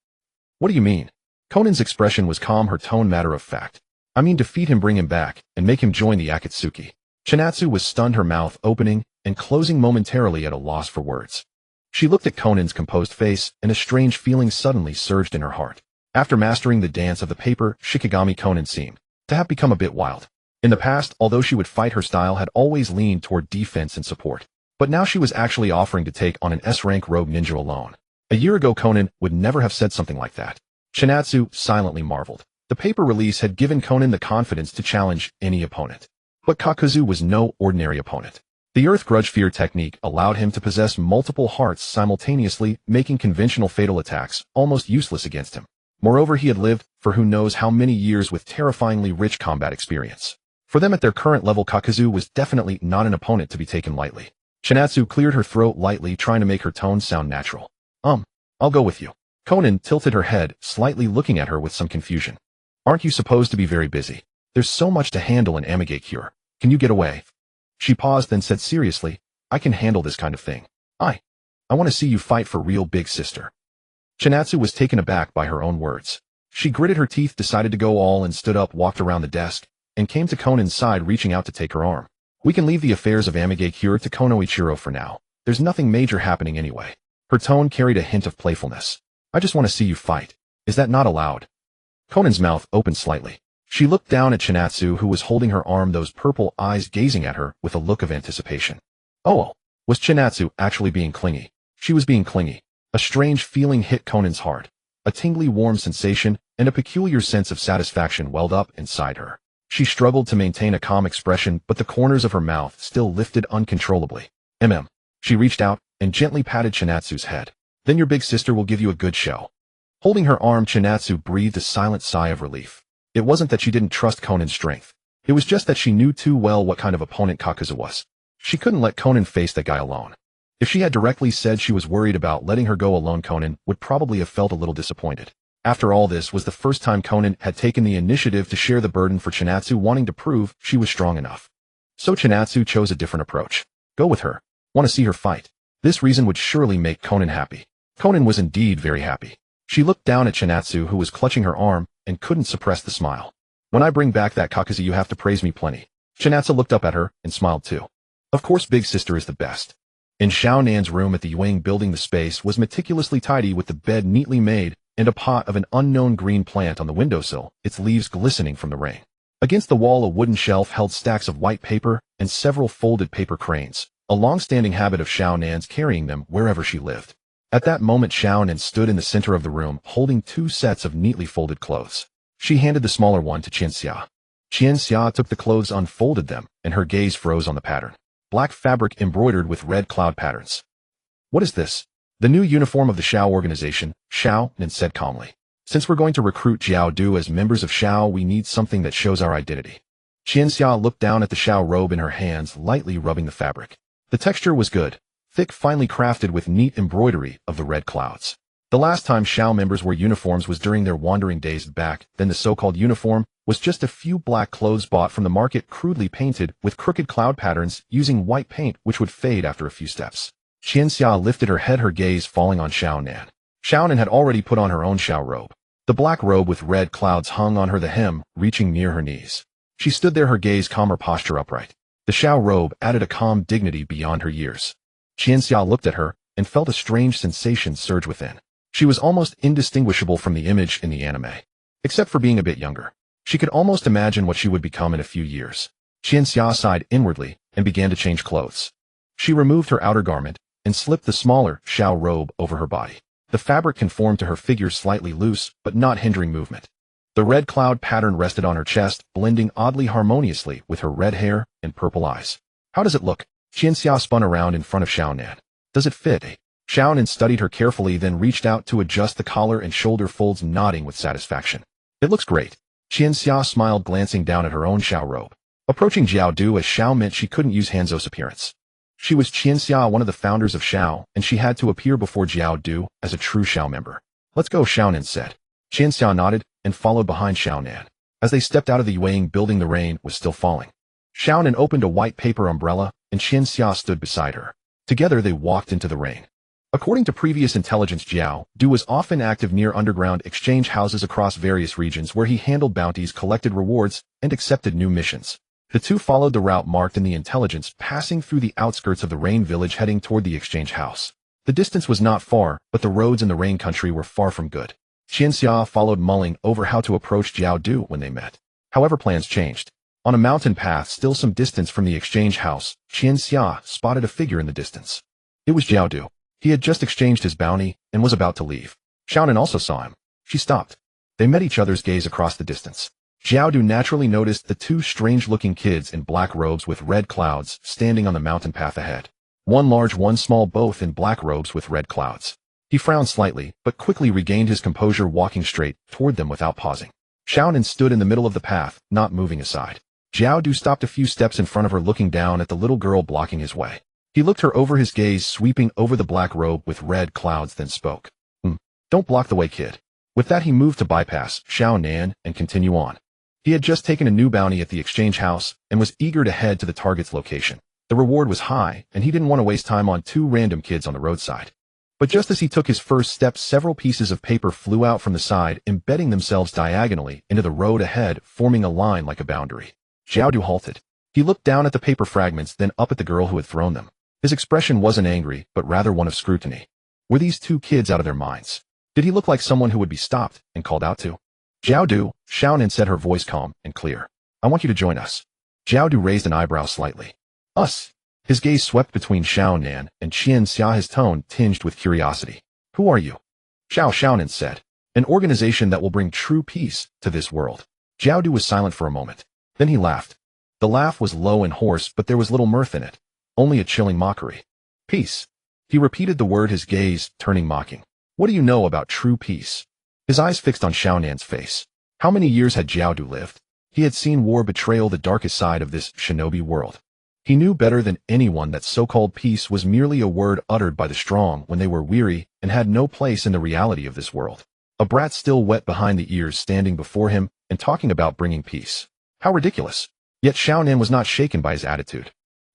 What do you mean? Konan's expression was calm, her tone matter of fact. I mean defeat him, bring him back, and make him join the Akatsuki. Chinatsu was stunned, her mouth opening and closing momentarily at a loss for words. She looked at Konan's composed face, and a strange feeling suddenly surged in her heart. After mastering the dance of the paper Shikigami, Konan seemed to have become a bit wild. In the past, although she would fight, her style had always leaned toward defense and support. But now she was actually offering to take on an S-rank rogue ninja alone. A year ago, Konan would never have said something like that. Chinatsu silently marveled. The paper release had given Konan the confidence to challenge any opponent. But Kakuzu was no ordinary opponent. The Earth Grudge Fear technique allowed him to possess multiple hearts simultaneously, making conventional fatal attacks almost useless against him. Moreover, he had lived for who knows how many years with terrifyingly rich combat experience. For them at their current level, Kakuzu was definitely not an opponent to be taken lightly. Chinatsu cleared her throat lightly, trying to make her tone sound natural. I'll go with you. Konan tilted her head, slightly looking at her with some confusion. Aren't you supposed to be very busy? There's so much to handle in Amigakure. Can you get away? She paused, then said seriously, I can handle this kind of thing. I want to see you fight for real, big sister. Chinatsu was taken aback by her own words. She gritted her teeth, decided to go all in, stood up, walked around the desk, and came to Konan's side, reaching out to take her arm. We can leave the affairs of Amigakure to Kono Ichiro for now. There's nothing major happening anyway. Her tone carried a hint of playfulness. I just want to see you fight. Is that not allowed? Konan's mouth opened slightly. She looked down at Chinatsu, who was holding her arm, those purple eyes gazing at her with a look of anticipation. Oh, was Chinatsu actually being clingy? She was being clingy. A strange feeling hit Konan's heart. A tingly warm sensation and a peculiar sense of satisfaction welled up inside her. She struggled to maintain a calm expression, but the corners of her mouth still lifted uncontrollably. She reached out and gently patted Chinatsu's head. Then your big sister will give you a good show. Holding her arm, Chinatsu breathed a silent sigh of relief. It wasn't that she didn't trust Konan's strength. It was just that she knew too well what kind of opponent Kakuzu was. She couldn't let Konan face that guy alone. If she had directly said she was worried about letting her go alone, Konan would probably have felt a little disappointed. After all, this was the first time Konan had taken the initiative to share the burden for Chinatsu, wanting to prove she was strong enough. So Chinatsu chose a different approach. Go with her. Want to see her fight. This reason would surely make Konan happy. Konan was indeed very happy. She looked down at Chinatsu, who was clutching her arm, and couldn't suppress the smile. When I bring back that Kakuzu, you have to praise me plenty. Chinatsu looked up at her and smiled too. Of course, big sister is the best. In Xiao Nan's room at the Yuang building, the space was meticulously tidy, with the bed neatly made and a pot of an unknown green plant on the windowsill, its leaves glistening from the rain. Against the wall, a wooden shelf held stacks of white paper and several folded paper cranes, a long-standing habit of Xiao Nan's, carrying them wherever she lived. At that moment Xiaonan stood in the center of the room, holding 2 sets of neatly folded clothes. She handed the smaller one to Qianxia. Qianxia took the clothes, unfolded them, and her gaze froze on the pattern. Black fabric embroidered with red cloud patterns. What is this? The new uniform of the Xiao organization, Xiaonan said calmly. Since we're going to recruit Jiao Du as members of Xiao, we need something that shows our identity. Qianxia looked down at the Xiao robe in her hands, lightly rubbing the fabric. The texture was good, thick, finely crafted with neat embroidery of the red clouds. The last time Xiao members wore uniforms was during their wandering days back, then the so-called uniform was just a few black clothes bought from the market, crudely painted with crooked cloud patterns using white paint which would fade after a few steps. Qianxia lifted her head, her gaze falling on Xiaonan. Xiaonan had already put on her own Xiao robe. The black robe with red clouds hung on her, the hem reaching near her knees. She stood there, her gaze calm, her posture upright. The Xiao robe added a calm dignity beyond her years. Qianxia looked at her and felt a strange sensation surge within. She was almost indistinguishable from the image in the anime. Except for being a bit younger. She could almost imagine what she would become in a few years. Qianxia sighed inwardly and began to change clothes. She removed her outer garment and slipped the smaller Xiao robe over her body. The fabric conformed to her figure, slightly loose, but not hindering movement. The red cloud pattern rested on her chest, blending oddly harmoniously with her red hair and purple eyes. How does it look? Qianxia spun around in front of Xiaonan. Does it fit? Xiaonan studied her carefully, then reached out to adjust the collar and shoulder folds, nodding with satisfaction. It looks great. Qianxia smiled, glancing down at her own Xiao robe. Approaching Jiao Du as Xiao meant she couldn't use Hanzo's appearance. She was Qianxia, one of the founders of Xiao, and she had to appear before Jiao Du as a true Xiao member. Let's go, Xiaonan said. Qianxia nodded and followed behind Xiaonan. As they stepped out of the Yueying building, the rain was still falling. Xiaonan opened a white paper umbrella, and Qianxia stood beside her. Together they walked into the rain. According to previous intelligence, Jiao Du was often active near underground exchange houses across various regions, where he handled bounties, collected rewards, and accepted new missions. The two followed the route marked in the intelligence, passing through the outskirts of the Rain village, heading toward the exchange house. The distance was not far, but the roads in the Rain country were far from good. Qianxia followed, mulling over how to approach Jiao Du when they met. However, plans changed. On a mountain path, still some distance from the exchange house, Qianxia spotted a figure in the distance. It was Jiao Du. He had just exchanged his bounty and was about to leave. Xiaonan also saw him. She stopped. They met each other's gaze across the distance. Jiao Du naturally noticed the 2 strange-looking kids in black robes with red clouds standing on the mountain path ahead. One large, one small, both in black robes with red clouds. He frowned slightly, but quickly regained his composure, walking straight toward them without pausing. Xiaonan stood in the middle of the path, not moving aside. Jiao Du stopped a few steps in front of her, looking down at the little girl blocking his way. He looked her over, his gaze sweeping over the black robe with red clouds, then spoke. Don't block the way, kid. With that, he moved to bypass Xiaonan and continue on. He had just taken a new bounty at the exchange house and was eager to head to the target's location. The reward was high, and he didn't want to waste time on 2 random kids on the roadside. But just as he took his first step, several pieces of paper flew out from the side, embedding themselves diagonally into the road ahead, forming a line like a boundary. Jiao Du halted. He looked down at the paper fragments, then up at the girl who had thrown them. His expression wasn't angry, but rather one of scrutiny. Were these 2 kids out of their minds? Did he look like someone who would be stopped and called out to? Jiao Du, Xiaonan said, her voice calm and clear. I want you to join us. Jiao Du raised an eyebrow slightly. Us? His gaze swept between Xiaonan and Qianxia, his tone tinged with curiosity. Who are you? Xiaonan said. An organization that will bring true peace to this world. Jiao Du was silent for a moment. Then he laughed. The laugh was low and hoarse, but there was little mirth in it. Only a chilling mockery. Peace. He repeated the word, his gaze turning mocking. What do you know about true peace? His eyes fixed on Xiaonan's face. How many years had Jiao Du lived? He had seen war, betrayal, the darkest side of this shinobi world. He knew better than anyone that so-called peace was merely a word uttered by the strong when they were weary and had no place in the reality of this world. A brat still wet behind the ears, standing before him and talking about bringing peace. How ridiculous. Yet Xiaonan was not shaken by his attitude.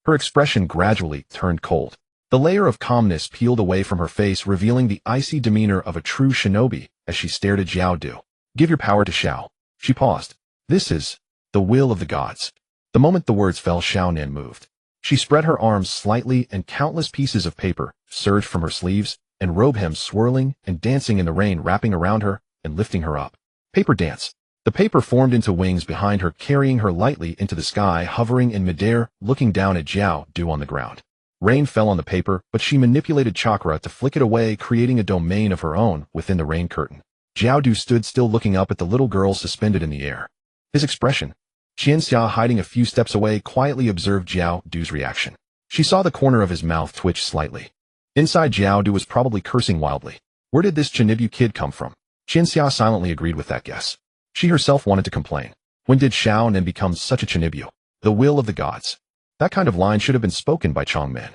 Her expression gradually turned cold. The layer of calmness peeled away from her face, revealing the icy demeanor of a true shinobi as she stared at Jiao Du. Give your power to Xiao. She paused. This is the will of the gods. The moment the words fell, Xiaonan moved. She spread her arms slightly, and countless pieces of paper surged from her sleeves, and robe hems swirling and dancing in the rain, wrapping around her and lifting her up. Paper dance. The paper formed into wings behind her, carrying her lightly into the sky, hovering in midair, looking down at Jiao Du on the ground. Rain fell on the paper, but she manipulated chakra to flick it away, creating a domain of her own within the rain curtain. Jiaodu stood still looking up at the little girl suspended in the air. His expression. Qianxia, hiding a few steps away, quietly observed Jiaodu's reaction. She saw the corner of his mouth twitch slightly. Inside, Jiaodu was probably cursing wildly. Where did this Chinibyu kid come from? Qianxia silently agreed with that guess. She herself wanted to complain. When did Xiaonan become such a Chinibyu? The will of the gods. That kind of line should have been spoken by Chongmen.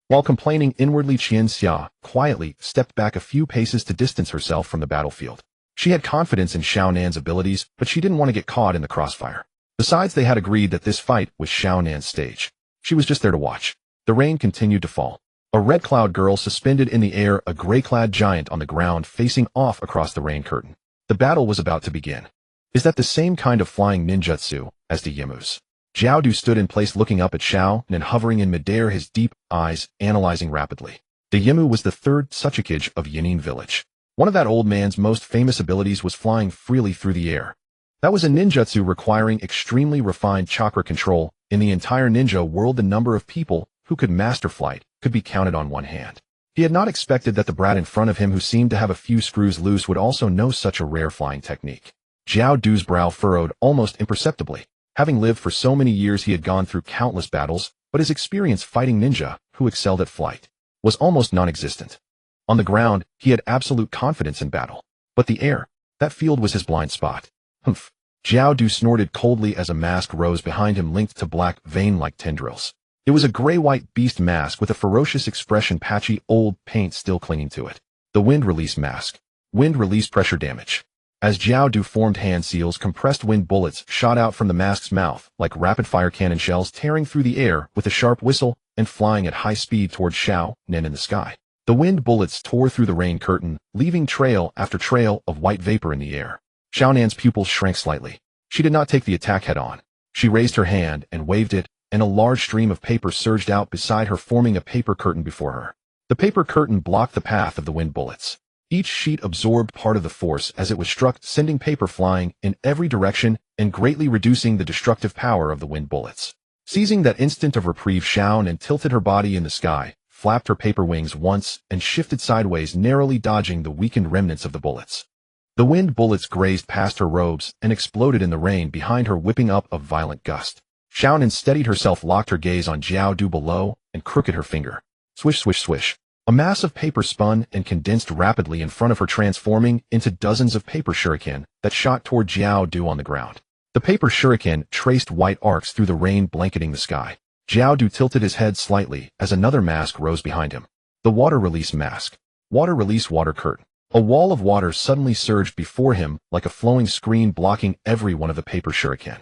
While complaining inwardly, Qianxia quietly stepped back a few paces to distance herself from the battlefield. She had confidence in Xiaonan's abilities, but she didn't want to get caught in the crossfire. Besides, they had agreed that this fight was Xiaonan's stage. She was just there to watch. The rain continued to fall. A red cloud girl suspended in the air, a gray-clad giant on the ground facing off across the rain curtain. The battle was about to begin. Is that the same kind of flying ninjutsu as the Yimu's? Jiaodu stood in place looking up at Xiao and hovering in midair, his deep eyes analyzing rapidly. The Yimu was the third Tsuchikage of Yanin village. One of that old man's most famous abilities was flying freely through the air. That was a ninjutsu requiring extremely refined chakra control. In the entire ninja world, the number of people who could master flight could be counted on one hand. He had not expected that the brat in front of him, who seemed to have a few screws loose, would also know such a rare flying technique. Jiaodu's brow furrowed almost imperceptibly. Having lived for so many years, he had gone through countless battles, but his experience fighting ninja, who excelled at flight, was almost non-existent. On the ground, he had absolute confidence in battle. But the air, that field was his blind spot. Humph. Jiaodu snorted coldly as a mask rose behind him, linked to black, vein-like tendrils. It was a gray-white beast mask with a ferocious expression, patchy old paint still clinging to it. The wind release mask. Wind release pressure damage. As Jiaodu formed hand seals, compressed wind bullets shot out from the mask's mouth like rapid-fire cannon shells, tearing through the air with a sharp whistle and flying at high speed towards Xiaonan in the sky. The wind bullets tore through the rain curtain, leaving trail after trail of white vapor in the air. Xiaonan's pupils shrank slightly. She did not take the attack head-on. She raised her hand and waved it, and a large stream of paper surged out beside her, forming a paper curtain before her. The paper curtain blocked the path of the wind bullets. Each sheet absorbed part of the force as it was struck, sending paper flying in every direction and greatly reducing the destructive power of the wind bullets. Seizing that instant of reprieve, Xiaonan tilted her body in the sky, flapped her paper wings once, and shifted sideways, narrowly dodging the weakened remnants of the bullets. The wind bullets grazed past her robes and exploded in the rain behind her, whipping up a violent gust. Xiaonan steadied herself, locked her gaze on Jiaodu below, and crooked her finger. Swish, swish, swish. A mass of paper spun and condensed rapidly in front of her, transforming into dozens of paper shuriken that shot toward Jiaodu on the ground. The paper shuriken traced white arcs through the rain blanketing the sky. Jiaodu tilted his head slightly as another mask rose behind him. The water release mask. Water release water curtain. A wall of water suddenly surged before him like a flowing screen, blocking every one of the paper shuriken.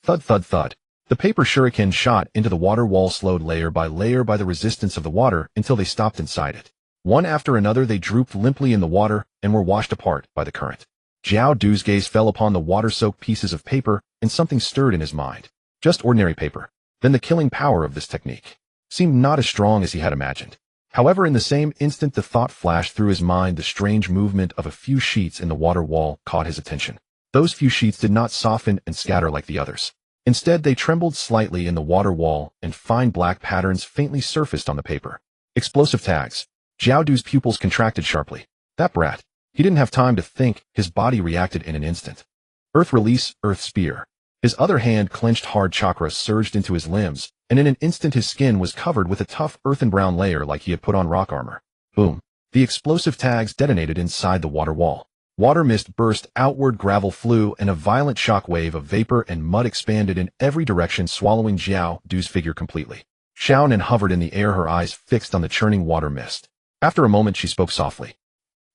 Thud, thud, thud. The paper shuriken shot into the water wall, slowed layer by layer by the resistance of the water until they stopped inside it. One after another, they drooped limply in the water and were washed apart by the current. Jiaodu's gaze fell upon the water-soaked pieces of paper, and something stirred in his mind. Just ordinary paper. Then the killing power of this technique seemed not as strong as he had imagined. However, in the same instant the thought flashed through his mind. The strange movement of a few sheets in the water wall caught his attention. Those few sheets did not soften and scatter like the others. Instead, they trembled slightly in the water wall, and fine black patterns faintly surfaced on the paper. Explosive tags. Jiaodu's pupils contracted sharply. That brat. He didn't have time to think, his body reacted in an instant. Earth release, earth spear. His other hand clenched hard, chakra surged into his limbs, and in an instant his skin was covered with a tough earthen brown layer like he had put on rock armor. Boom. The explosive tags detonated inside the water wall. Water mist burst outward, gravel flew, and a violent shock wave of vapor and mud expanded in every direction, swallowing Jiaodu's figure completely. Xiaonan hovered in the air, her eyes fixed on the churning water mist. After a moment, she spoke softly.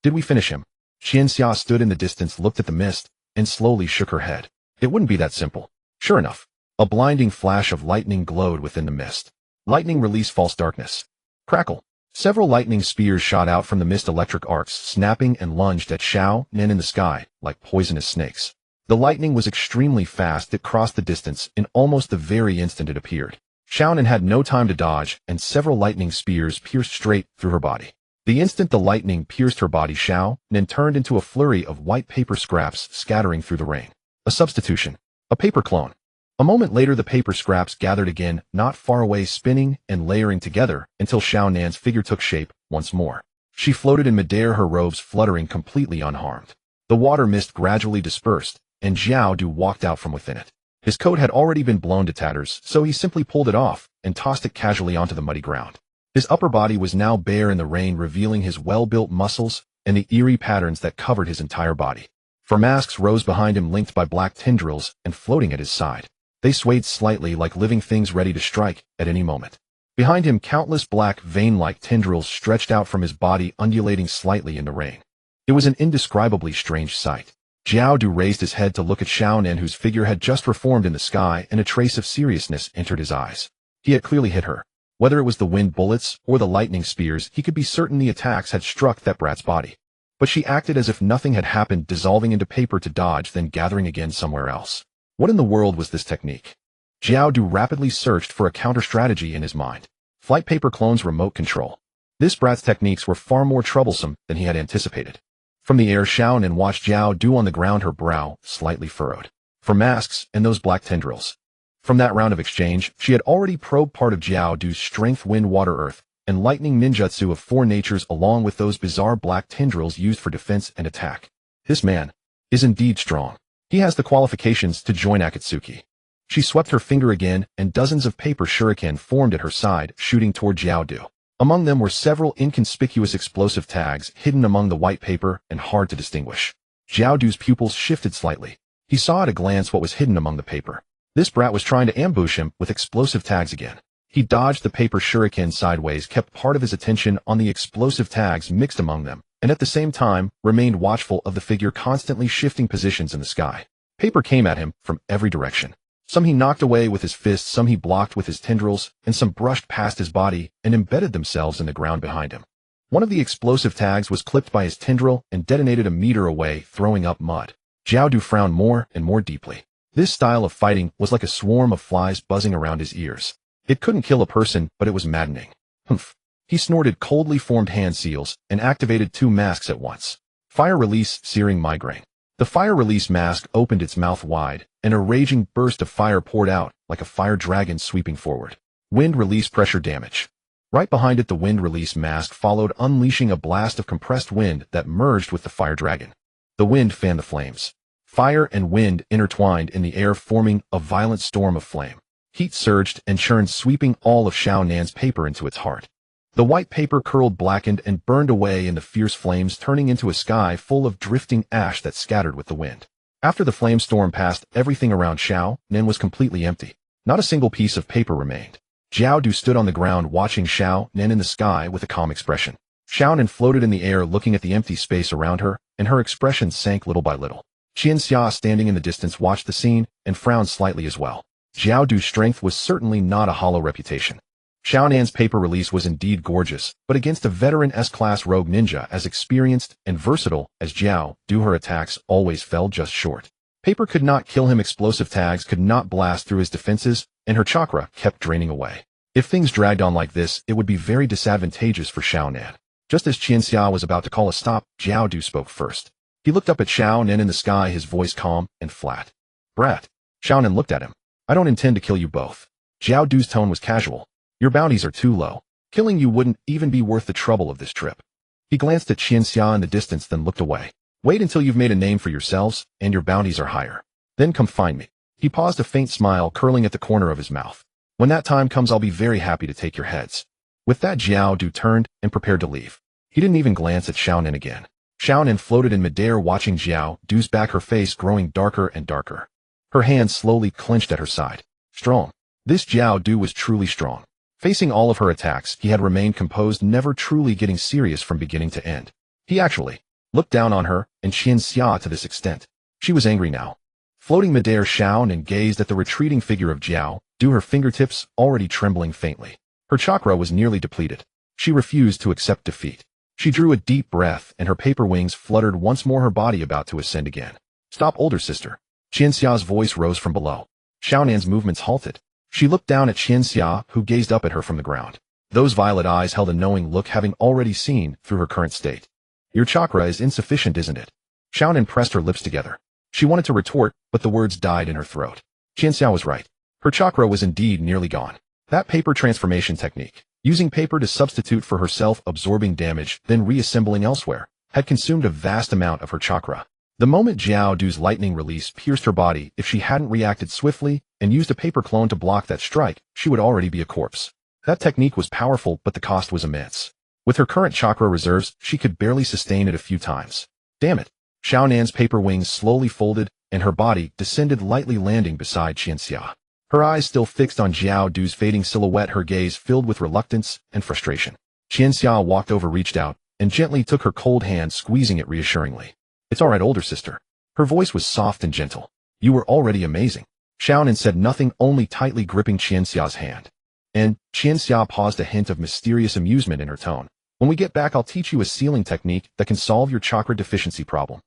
Did we finish him? Qianxia stood in the distance, looked at the mist, and slowly shook her head. It wouldn't be that simple. Sure enough, a blinding flash of lightning glowed within the mist. Lightning release false darkness. Crackle. Several lightning spears shot out from the mist, electric arcs snapping and lunged at Xiaonan in the sky like poisonous snakes. The lightning was extremely fast. It crossed the distance in almost the very instant it appeared. Xiaonan had no time to dodge, and several lightning spears pierced straight through her body. The instant the lightning pierced her body, Xiaonan turned into a flurry of white paper scraps scattering through the rain. A substitution. A paper clone. A moment later the paper scraps gathered again, not far away, spinning and layering together until Xiao Nan's figure took shape once more. She floated in midair, her robes fluttering completely unharmed. The water mist gradually dispersed, and Xiao Du walked out from within it. His coat had already been blown to tatters, so he simply pulled it off and tossed it casually onto the muddy ground. His upper body was now bare in the rain, revealing his well-built muscles and the eerie patterns that covered his entire body. Four masks rose behind him, linked by black tendrils and floating at his side. They swayed slightly like living things ready to strike at any moment. Behind him, countless black, vein-like tendrils stretched out from his body, undulating slightly in the rain. It was an indescribably strange sight. Xiao Du raised his head to look at Xiao Nan, whose figure had just reformed in the sky, and a trace of seriousness entered his eyes. He had clearly hit her. Whether it was the wind bullets or the lightning spears, he could be certain the attacks had struck that brat's body. But she acted as if nothing had happened, dissolving into paper to dodge, then gathering again somewhere else. What in the world was this technique? Xiao Du rapidly searched for a counter-strategy in his mind. Flight paper clones, remote control. This brat's techniques were far more troublesome than he had anticipated. From the air, Xiao Nan watched Xiao Du on the ground, her brow slightly furrowed. For masks and those black tendrils. From that round of exchange, she had already probed part of Xiao Du's strength, wind, water, earth, and lightning ninjutsu of four natures, along with those bizarre black tendrils used for defense and attack. This man is indeed strong. He has the qualifications to join Akatsuki. She swept her finger again, and dozens of paper shuriken formed at her side, shooting toward Xiao Du. Among them were several inconspicuous explosive tags hidden among the white paper and hard to distinguish. Xiao Du's pupils shifted slightly. He saw at a glance what was hidden among the paper. This brat was trying to ambush him with explosive tags again. He dodged the paper shuriken sideways, kept part of his attention on the explosive tags mixed among them, and at the same time remained watchful of the figure constantly shifting positions in the sky. Paper came at him from every direction. Some he knocked away with his fists, some he blocked with his tendrils, and some brushed past his body and embedded themselves in the ground behind him. One of the explosive tags was clipped by his tendril and detonated a meter away, throwing up mud. Xiao Du frowned more and more deeply. This style of fighting was like a swarm of flies buzzing around his ears. It couldn't kill a person, but it was maddening. Humph. He snorted coldly formed hand seals and activated two masks at once. Fire release, searing migraine. The fire release mask opened its mouth wide, and a raging burst of fire poured out like a fire dragon sweeping forward. Wind release, pressure damage. Right behind it, the wind release mask followed, unleashing a blast of compressed wind that merged with the fire dragon. The wind fanned the flames. Fire and wind intertwined in the air, forming a violent storm of flame. Heat surged and churned, sweeping all of Xiao Nan's paper into its heart. The white paper curled, blackened, and burned away in the fierce flames, turning into a sky full of drifting ash that scattered with the wind. After the flame storm passed, everything around Xiao Nan was completely empty. Not a single piece of paper remained. Xiao Du stood on the ground, watching Xiao Nan in the sky with a calm expression. Xiao Nan floated in the air, looking at the empty space around her, and her expression sank little by little. Chinatsu, standing in the distance, watched the scene and frowned slightly as well. Xiao Du's strength was certainly not a hollow reputation. Xiao Nan's paper release was indeed gorgeous, but against a veteran S-class rogue ninja as experienced and versatile as Xiao Du, her attacks always fell just short. Paper could not kill him, explosive tags could not blast through his defenses, and her chakra kept draining away. If things dragged on like this, it would be very disadvantageous for Xiao Nan. Just as Chinatsu was about to call a stop, Xiao Du spoke first. He looked up at Xiao Nan in the sky, his voice calm and flat. "Brat." Xiao Nan looked at him. "I don't intend to kill you both." Xiao Du's tone was casual. "Your bounties are too low. Killing you wouldn't even be worth the trouble of this trip." He glanced at Chinatsu in the distance, then looked away. "Wait until you've made a name for yourselves, and your bounties are higher. Then come find me." He paused, a faint smile curling at the corner of his mouth. "When that time comes, I'll be very happy to take your heads." With that, Xiao Du turned and prepared to leave. He didn't even glance at Xiao Nan again. Xiao Nan floated in midair, watching Xiao Du's back, her face growing darker and darker. Her hands slowly clenched at her side. Strong. This Xiao Du was truly strong. Facing all of her attacks, he had remained composed, never truly getting serious from beginning to end. He actually looked down on her and Chinatsu to this extent. She was angry now. Floating midair, Xiao Nan gazed at the retreating figure of Xiao Du, her fingertips already trembling faintly. Her chakra was nearly depleted. She refused to accept defeat. She drew a deep breath, and her paper wings fluttered once more, her body about to ascend again. "Stop, older sister." Chinatsu's voice rose from below. Xiao Nan's movements halted. She looked down at Chinatsu, who gazed up at her from the ground. Those violet eyes held a knowing look, having already seen through her current state. "Your chakra is insufficient, isn't it?" Xiao Nan pressed her lips together. She wanted to retort, but the words died in her throat. Qianxia was right. Her chakra was indeed nearly gone. That paper transformation technique, using paper to substitute for herself, absorbing damage, then reassembling elsewhere, had consumed a vast amount of her chakra. The moment Jiao Du's lightning release pierced her body, if she hadn't reacted swiftly and used a paper clone to block that strike, she would already be a corpse. That technique was powerful, but the cost was immense. With her current chakra reserves, she could barely sustain it a few times. Damn it. Xiaonan's paper wings slowly folded, and her body descended lightly, landing beside Qianxia. Her eyes still fixed on Jiao Du's fading silhouette, her gaze filled with reluctance and frustration. Qianxia walked over, reached out, and gently took her cold hand, squeezing it reassuringly. It's all right, older sister. Her voice was soft and gentle. You were already amazing. Xiaonan said nothing, only tightly gripping Qianxia's hand. And Qianxia paused, a hint of mysterious amusement in her tone. When we get back, I'll teach you a sealing technique that can solve your chakra deficiency problem.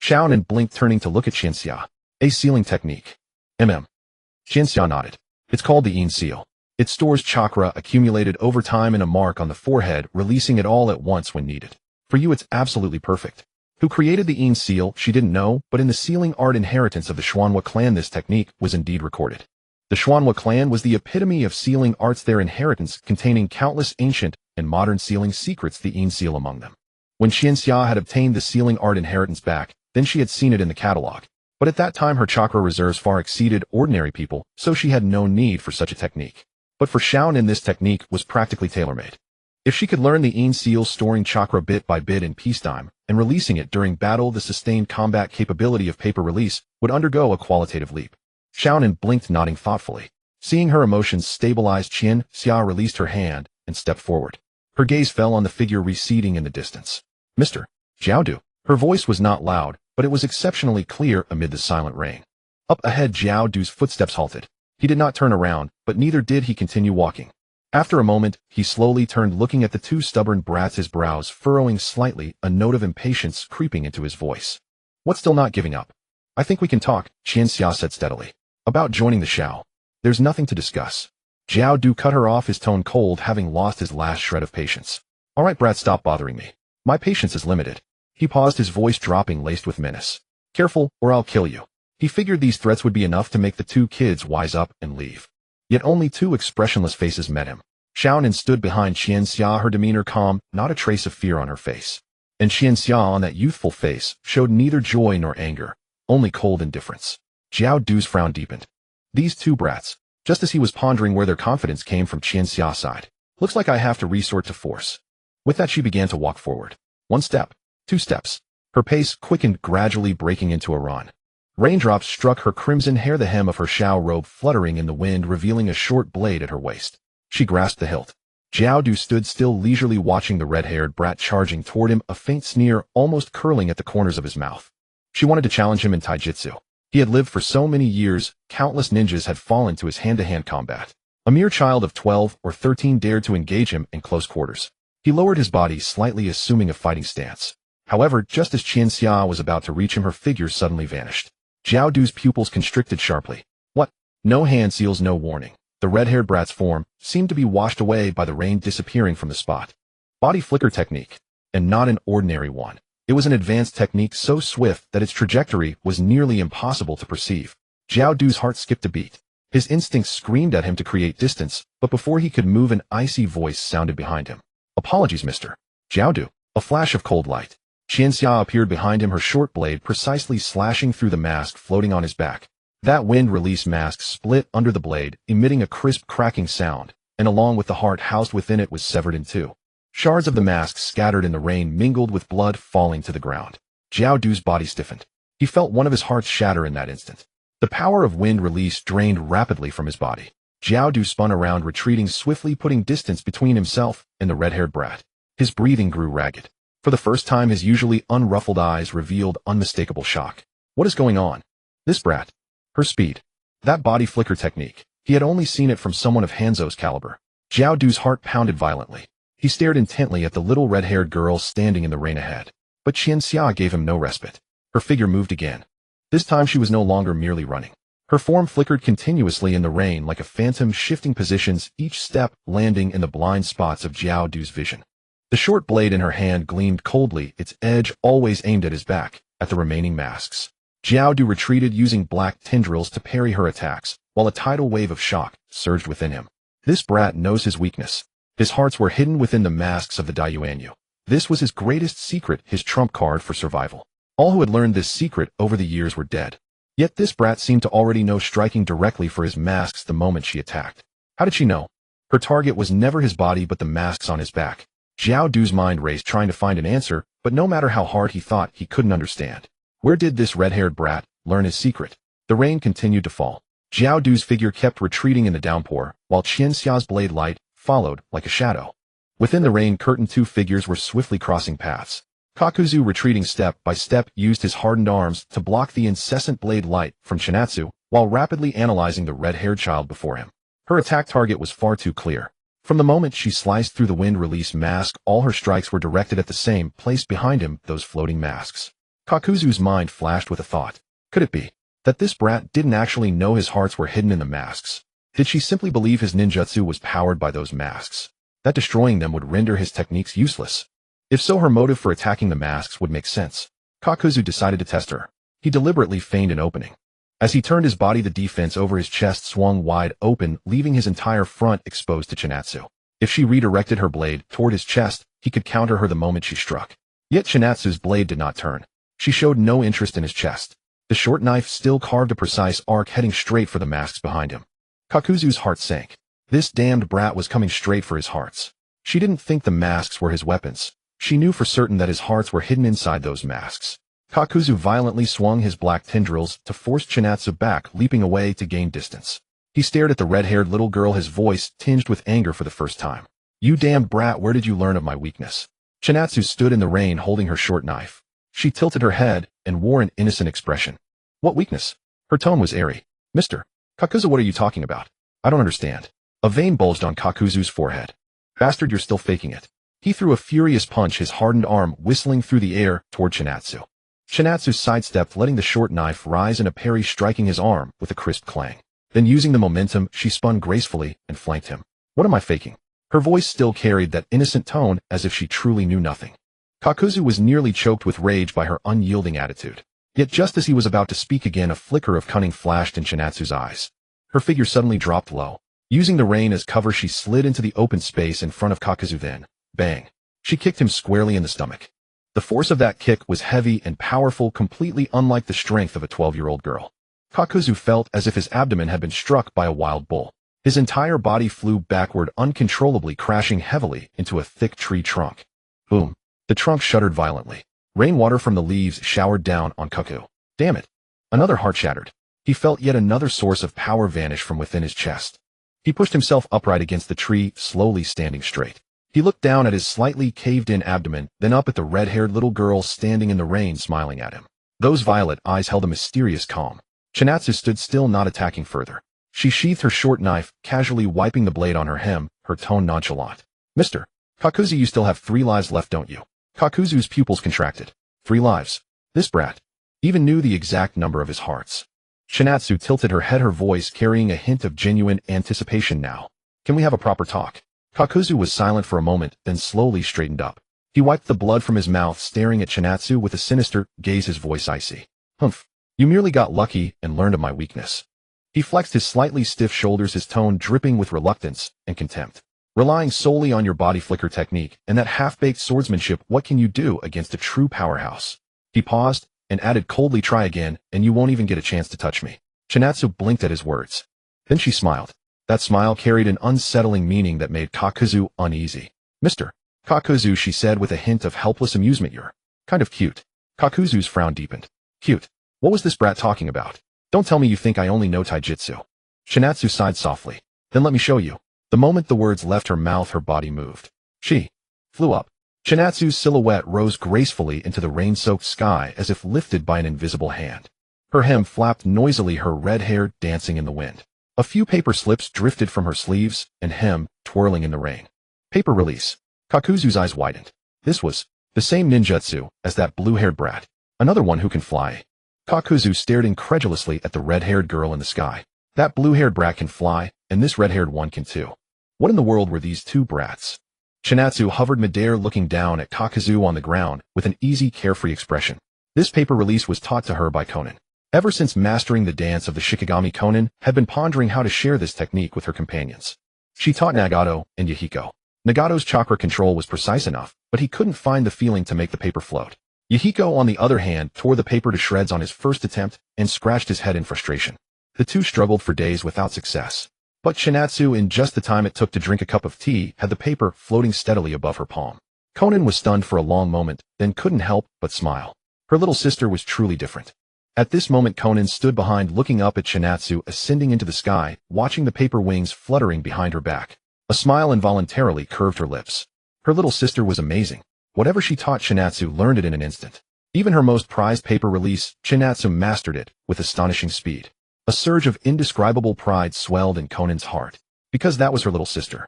Xiaonan blinked, turning to look at Qianxia. A sealing technique. Qianxia nodded. It's called the Yin seal. It stores chakra accumulated over time in a mark on the forehead, releasing it all at once when needed. For you, it's absolutely perfect. Who created the Yin seal, she didn't know, but in the sealing art inheritance of the Xuanhua clan, this technique was indeed recorded. The Xuanhua clan was the epitome of sealing arts, their inheritance containing countless ancient and modern sealing secrets, the Yin seal among them. When Qianxia had obtained the sealing art inheritance back, then she had seen it in the catalog. But at that time her chakra reserves far exceeded ordinary people, so she had no need for such a technique. But for Xiaonan, this technique was practically tailor-made. If she could learn the Yin seal, storing chakra bit by bit in peacetime, and releasing it during battle, the sustained combat capability of paper release would undergo a qualitative leap. Xiaonan blinked, nodding thoughtfully. Seeing her emotions stabilize, Qianxia released her hand and stepped forward. Her gaze fell on the figure receding in the distance. Mr. Jiaodu. Her voice was not loud, but it was exceptionally clear amid the silent rain. Up ahead, Jiaodu's footsteps halted. He did not turn around, but neither did he continue walking. After a moment, he slowly turned, looking at the two stubborn brats, his brows furrowing slightly, a note of impatience creeping into his voice. What's still not giving up? I think we can talk, Qianxia said steadily. About joining the Shao. There's nothing to discuss. Jiaodu cut her off, his tone cold, having lost his last shred of patience. All right, brat, stop bothering me. My patience is limited. He paused, his voice dropping, laced with menace. Careful, or I'll kill you. He figured these threats would be enough to make the two kids wise up and leave. Yet only two expressionless faces met him. Xiaonan stood behind Qianxia, her demeanor calm, not a trace of fear on her face. And Qianxia, on that youthful face, showed neither joy nor anger, only cold indifference. Jiaodu's frown deepened. These two brats, just as he was pondering where their confidence came from, Qianxia sighed. Looks like I have to resort to force. With that, she began to walk forward. 1 step, 2 steps. Her pace quickened, gradually breaking into a run. Raindrops struck her crimson hair, the hem of her Shao robe fluttering in the wind, revealing a short blade at her waist. She grasped the hilt. Jiaodu stood still, leisurely watching the red-haired brat charging toward him, a faint sneer almost curling at the corners of his mouth. She wanted to challenge him in taijutsu. He had lived for so many years, countless ninjas had fallen to his hand-to-hand combat. A mere child of 12 or 13 dared to engage him in close quarters. He lowered his body slightly, assuming a fighting stance. However, just as Qianxia was about to reach him, her figure suddenly vanished. Jiaodu's pupils constricted sharply. What? No hand seals, no warning. The red-haired brat's form seemed to be washed away by the rain, disappearing from the spot. Body flicker technique. And not an ordinary one. It was an advanced technique so swift that its trajectory was nearly impossible to perceive. Jiaodu's heart skipped a beat. His instincts screamed at him to create distance, but before he could move, an icy voice sounded behind him. Apologies, Mr. Jiaodu. A flash of cold light. Qianxia appeared behind him, her short blade precisely slashing through the mask floating on his back. That wind-release mask split under the blade, emitting a crisp cracking sound, and along with the heart housed within it was severed in two. Shards of the mask scattered in the rain mingled with blood falling to the ground. Jiaodu's body stiffened. He felt one of his hearts shatter in that instant. The power of wind release drained rapidly from his body. Jiaodu spun around, retreating swiftly, putting distance between himself and the red-haired brat. His breathing grew ragged. For the first time, his usually unruffled eyes revealed unmistakable shock. What is going on? This brat. Her speed. That body flicker technique. He had only seen it from someone of Hanzo's caliber. Jiaodu's heart pounded violently. He stared intently at the little red-haired girl standing in the rain ahead. But Qianxia gave him no respite. Her figure moved again. This time she was no longer merely running. Her form flickered continuously in the rain like a phantom, shifting positions, each step landing in the blind spots of Jiaodu's vision. The short blade in her hand gleamed coldly, its edge always aimed at his back, at the remaining masks. Jiaodu retreated using black tendrils to parry her attacks, while a tidal wave of shock surged within him. This brat knows his weakness. His hearts were hidden within the masks of the Daiyuanyu. This was his greatest secret, his trump card for survival. All who had learned this secret over the years were dead. Yet this brat seemed to already know striking directly for his masks the moment she attacked. How did she know? Her target was never his body but the masks on his back. Jiaodu's mind raced trying to find an answer, but no matter how hard he thought, he couldn't understand. Where did this red-haired brat learn his secret? The rain continued to fall. Jiaodu's figure kept retreating in the downpour, while Qianxia's blade light followed like a shadow. Within the rain curtain, two figures were swiftly crossing paths. Kakuzu, retreating step by step, used his hardened arms to block the incessant blade light from Chinatsu, while rapidly analyzing the red-haired child before him. Her attack target was far too clear. From the moment she sliced through the wind-release mask, all her strikes were directed at the same place behind him, those floating masks. Kakuzu's mind flashed with a thought. Could it be that this brat didn't actually know his hearts were hidden in the masks? Did she simply believe his ninjutsu was powered by those masks? That destroying them would render his techniques useless. If so, her motive for attacking the masks would make sense. Kakuzu decided to test her. He deliberately feigned an opening. As he turned his body, the defense over his chest swung wide open, leaving his entire front exposed to Chinatsu. If she redirected her blade toward his chest, he could counter her the moment she struck. Yet Chinatsu's blade did not turn. She showed no interest in his chest. The short knife still carved a precise arc heading straight for the masks behind him. Kakuzu's heart sank. This damned brat was coming straight for his hearts. She didn't think the masks were his weapons. She knew for certain that his hearts were hidden inside those masks. Kakuzu violently swung his black tendrils to force Chinatsu back, leaping away to gain distance. He stared at the red-haired little girl, his voice tinged with anger for the first time. You damned brat, where did you learn of my weakness? Chinatsu stood in the rain holding her short knife. She tilted her head and wore an innocent expression. What weakness? Her tone was airy. Mr. Kakuzu, what are you talking about? I don't understand. A vein bulged on Kakuzu's forehead. Bastard, you're still faking it. He threw a furious punch, his hardened arm whistling through the air toward Chinatsu. Chinatsu sidestepped, letting the short knife rise in a parry, striking his arm with a crisp clang. Then, using the momentum, she spun gracefully and flanked him. What am I faking? Her voice still carried that innocent tone, as if she truly knew nothing. Kakuzu was nearly choked with rage by her unyielding attitude. Yet just as he was about to speak again, a flicker of cunning flashed in Chinatsu's eyes. Her figure suddenly dropped low. Using the rain as cover, she slid into the open space in front of Kakuzu. Then, bang! She kicked him squarely in the stomach. The force of that kick was heavy and powerful, completely unlike the strength of a 12-year-old girl. Kakuzu felt as if his abdomen had been struck by a wild bull. His entire body flew backward uncontrollably, crashing heavily into a thick tree trunk. Boom! The trunk shuddered violently. Rainwater from the leaves showered down on Kaku. Damn it! Another heart shattered. He felt yet another source of power vanish from within his chest. He pushed himself upright against the tree, slowly standing straight. He looked down at his slightly caved-in abdomen, then up at the red-haired little girl standing in the rain smiling at him. Those violet eyes held a mysterious calm. Chinatsu stood still, not attacking further. She sheathed her short knife, casually wiping the blade on her hem, her tone nonchalant. Mr. Kakuzu, you still have 3 lives left, don't you? Kakuzu's pupils contracted. 3 lives. This brat even knew the exact number of his hearts. Chinatsu tilted her head, her voice carrying a hint of genuine anticipation now. Can we have a proper talk? Kakuzu was silent for a moment, then slowly straightened up. He wiped the blood from his mouth, staring at Chinatsu with a sinister gaze, his voice icy. Humph. You merely got lucky and learned of my weakness. He flexed his slightly stiff shoulders, his tone dripping with reluctance and contempt. Relying solely on your body flicker technique and that half-baked swordsmanship, what can you do against a true powerhouse? He paused and added coldly, try again, and you won't even get a chance to touch me. Chinatsu blinked at his words. Then she smiled. That smile carried an unsettling meaning that made Kakuzu uneasy. Mr. Kakuzu, she said with a hint of helpless amusement, you're kind of cute. Kakuzu's frown deepened. Cute? What was this brat talking about? Don't tell me you think I only know taijutsu. Chinatsu sighed softly. Then let me show you. The moment the words left her mouth, her body moved. She flew up. Chinatsu's silhouette rose gracefully into the rain-soaked sky as if lifted by an invisible hand. Her hem flapped noisily, her red hair dancing in the wind. A few paper slips drifted from her sleeves and hem, twirling in the rain. Paper release. Kakuzu's eyes widened. This was the same ninjutsu as that blue-haired brat. Another one who can fly. Kakuzu stared incredulously at the red-haired girl in the sky. That blue-haired brat can fly, and this red-haired one can too. What in the world were these two brats? Chinatsu hovered midair, looking down at Kakuzu on the ground with an easy, carefree expression. This paper release was taught to her by Konan. Ever since mastering the dance of the Shikigami, Konan had been pondering how to share this technique with her companions. She taught Nagato and Yahiko. Nagato's chakra control was precise enough, but he couldn't find the feeling to make the paper float. Yahiko, on the other hand, tore the paper to shreds on his first attempt and scratched his head in frustration. The two struggled for days without success. But Chinatsu, in just the time it took to drink a cup of tea, had the paper floating steadily above her palm. Konan was stunned for a long moment, then couldn't help but smile. Her little sister was truly different. At this moment, Konan stood behind, looking up at Chinatsu ascending into the sky, watching the paper wings fluttering behind her back. A smile involuntarily curved her lips. Her little sister was amazing. Whatever she taught, Chinatsu learned it in an instant. Even her most prized paper release, Chinatsu mastered it with astonishing speed. A surge of indescribable pride swelled in Konan's heart, because that was her little sister.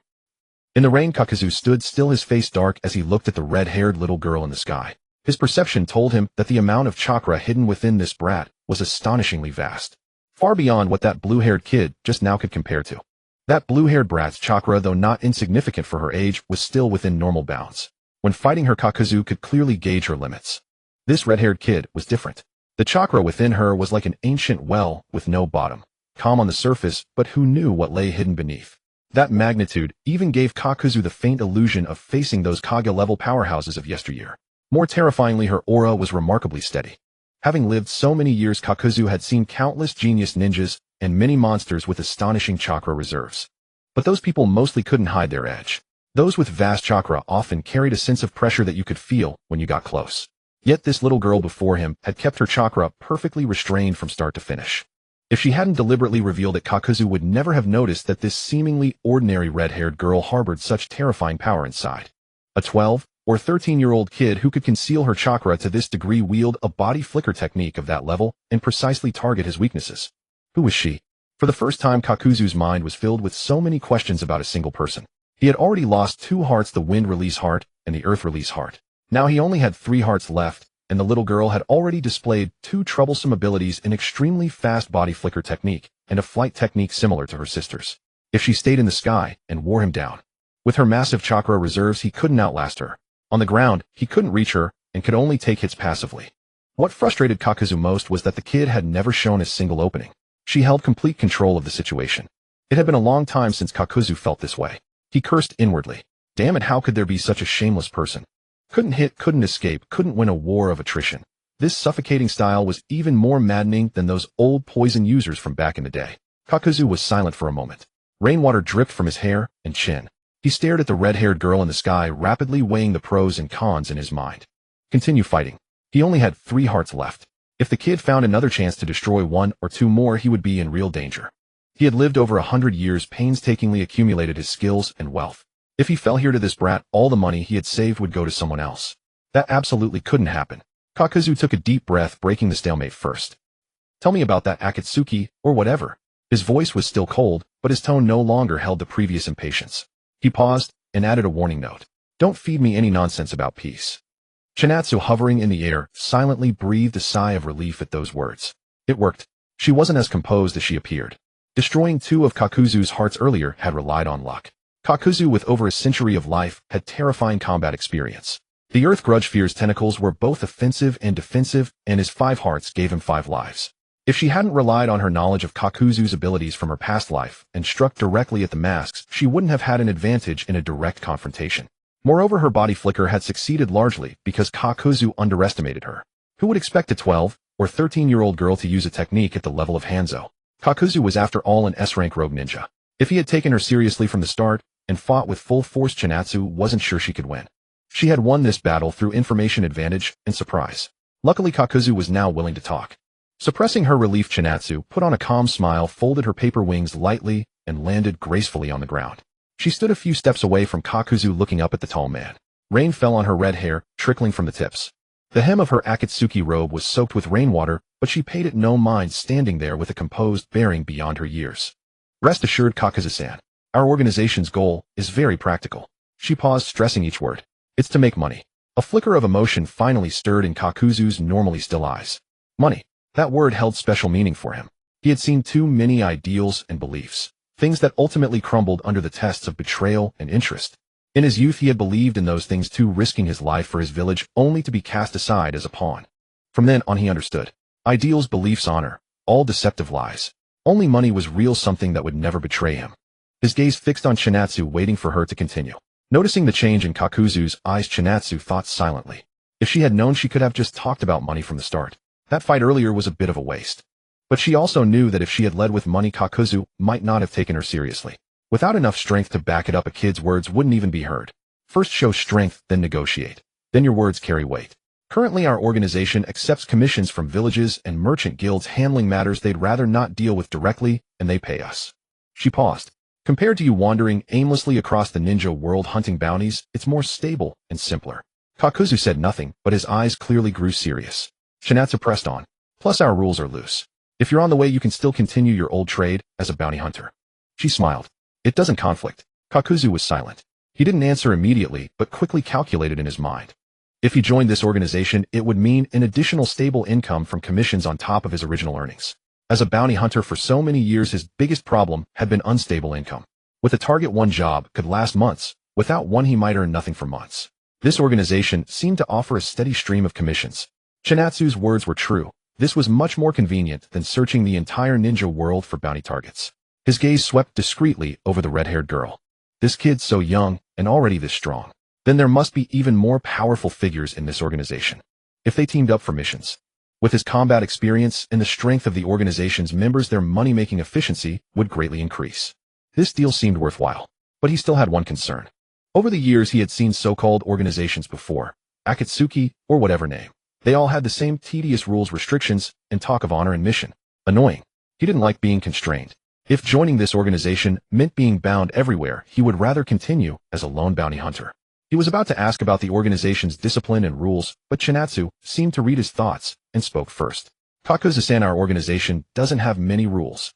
In the rain, Kakuzu stood still, his face dark as he looked at the red-haired little girl in the sky. His perception told him that the amount of chakra hidden within this brat was astonishingly vast, far beyond what that blue-haired kid just now could compare to. That blue-haired brat's chakra, though not insignificant for her age, was still within normal bounds. When fighting her, Kakuzu could clearly gauge her limits. This red-haired kid was different. The chakra within her was like an ancient well with no bottom, calm on the surface, but who knew what lay hidden beneath. That magnitude even gave Kakuzu the faint illusion of facing those Kage-level powerhouses of yesteryear. More terrifyingly, her aura was remarkably steady. Having lived so many years, Kakuzu had seen countless genius ninjas and many monsters with astonishing chakra reserves. But those people mostly couldn't hide their edge. Those with vast chakra often carried a sense of pressure that you could feel when you got close. Yet this little girl before him had kept her chakra perfectly restrained from start to finish. If she hadn't deliberately revealed it, Kakuzu would never have noticed that this seemingly ordinary red-haired girl harbored such terrifying power inside. A 12 or 13-year-old kid who could conceal her chakra to this degree wield a body flicker technique of that level and precisely target his weaknesses. Who was she? For the first time, Kakuzu's mind was filled with so many questions about a single person. He had already lost 2 hearts, the wind release heart and the earth release heart. Now he only had 3 hearts left, and the little girl had already displayed 2 troublesome abilities, an extremely fast body flicker technique and a flight technique similar to her sister's. If she stayed in the sky and wore him down, with her massive chakra reserves, he couldn't outlast her. On the ground, he couldn't reach her and could only take hits passively. What frustrated Kakuzu most was that the kid had never shown a single opening. She held complete control of the situation. It had been a long time since Kakuzu felt this way. He cursed inwardly. Damn it, how could there be such a shameless person? Couldn't hit, couldn't escape, couldn't win a war of attrition. This suffocating style was even more maddening than those old poison users from back in the day. Kakuzu was silent for a moment. Rainwater dripped from his hair and chin. He stared at the red-haired girl in the sky, rapidly weighing the pros and cons in his mind. Continue fighting. He only had 3 hearts left. If the kid found another chance to destroy 1 or 2 more, he would be in real danger. He had lived over 100 years, painstakingly accumulated his skills and wealth. If he fell here to this brat, all the money he had saved would go to someone else. That absolutely couldn't happen. Kakuzu took a deep breath, breaking the stalemate first. Tell me about that Akatsuki, or whatever. His voice was still cold, but his tone no longer held the previous impatience. He paused and added a warning note. Don't feed me any nonsense about peace. Chinatsu, hovering in the air, silently breathed a sigh of relief at those words. It worked. She wasn't as composed as she appeared. Destroying 2 of Kakuzu's hearts earlier had relied on luck. Kakuzu, with over a century of life, had terrifying combat experience. The Earth Grudge Fear's tentacles were both offensive and defensive, and his 5 hearts gave him 5 lives. If she hadn't relied on her knowledge of Kakuzu's abilities from her past life and struck directly at the masks, she wouldn't have had an advantage in a direct confrontation. Moreover, her body flicker had succeeded largely because Kakuzu underestimated her. Who would expect a 12 or 13-year-old girl to use a technique at the level of Hanzo? Kakuzu was after all an S-rank rogue ninja. If he had taken her seriously from the start and fought with full force, Chinatsu wasn't sure she could win. She had won this battle through information advantage and surprise. Luckily, Kakuzu was now willing to talk. Suppressing her relief, Chinatsu put on a calm smile, folded her paper wings lightly, and landed gracefully on the ground. She stood a few steps away from Kakuzu, looking up at the tall man. Rain fell on her red hair, trickling from the tips. The hem of her Akatsuki robe was soaked with rainwater, but she paid it no mind, standing there with a composed bearing beyond her years. Rest assured, Kakuzu-san, our organization's goal is very practical. She paused, stressing each word. It's to make money. A flicker of emotion finally stirred in Kakuzu's normally still eyes. Money. That word held special meaning for him. He had seen too many ideals and beliefs, things that ultimately crumbled under the tests of betrayal and interest. In his youth, he had believed in those things too, risking his life for his village only to be cast aside as a pawn. From then on, he understood. Ideals, beliefs, honor. All deceptive lies. Only money was real, something that would never betray him. His gaze fixed on Chinatsu, waiting for her to continue. Noticing the change in Kakuzu's eyes, Chinatsu thought silently. If she had known, she could have just talked about money from the start. That fight earlier was a bit of a waste. But she also knew that if she had led with money, Kakuzu might not have taken her seriously. Without enough strength to back it up, a kid's words wouldn't even be heard. First show strength, then negotiate. Then your words carry weight. Currently, our organization accepts commissions from villages and merchant guilds handling matters they'd rather not deal with directly, and they pay us. She paused. Compared to you wandering aimlessly across the ninja world hunting bounties, it's more stable and simpler. Kakuzu said nothing, but his eyes clearly grew serious. Chinatsu pressed on. Plus, our rules are loose. If you're on the way, you can still continue your old trade as a bounty hunter. She smiled. It doesn't conflict. Kakuzu was silent. He didn't answer immediately, but quickly calculated in his mind. If he joined this organization, it would mean an additional stable income from commissions on top of his original earnings. As a bounty hunter for so many years, his biggest problem had been unstable income. With a target, one job could last months. Without one, he might earn nothing for months. This organization seemed to offer a steady stream of commissions. Chinatsu's words were true. This was much more convenient than searching the entire ninja world for bounty targets. His gaze swept discreetly over the red-haired girl. This kid's so young and already this strong. Then there must be even more powerful figures in this organization. If they teamed up for missions. With his combat experience and the strength of the organization's members, their money-making efficiency would greatly increase. This deal seemed worthwhile, but he still had one concern. Over the years, he had seen so-called organizations before, Akatsuki or whatever name. They all had the same tedious rules, restrictions, and talk of honor and mission. Annoying. He didn't like being constrained. If joining this organization meant being bound everywhere, he would rather continue as a lone bounty hunter. He was about to ask about the organization's discipline and rules, but Chinatsu seemed to read his thoughts and spoke first. Kakuzu-san, our organization doesn't have many rules.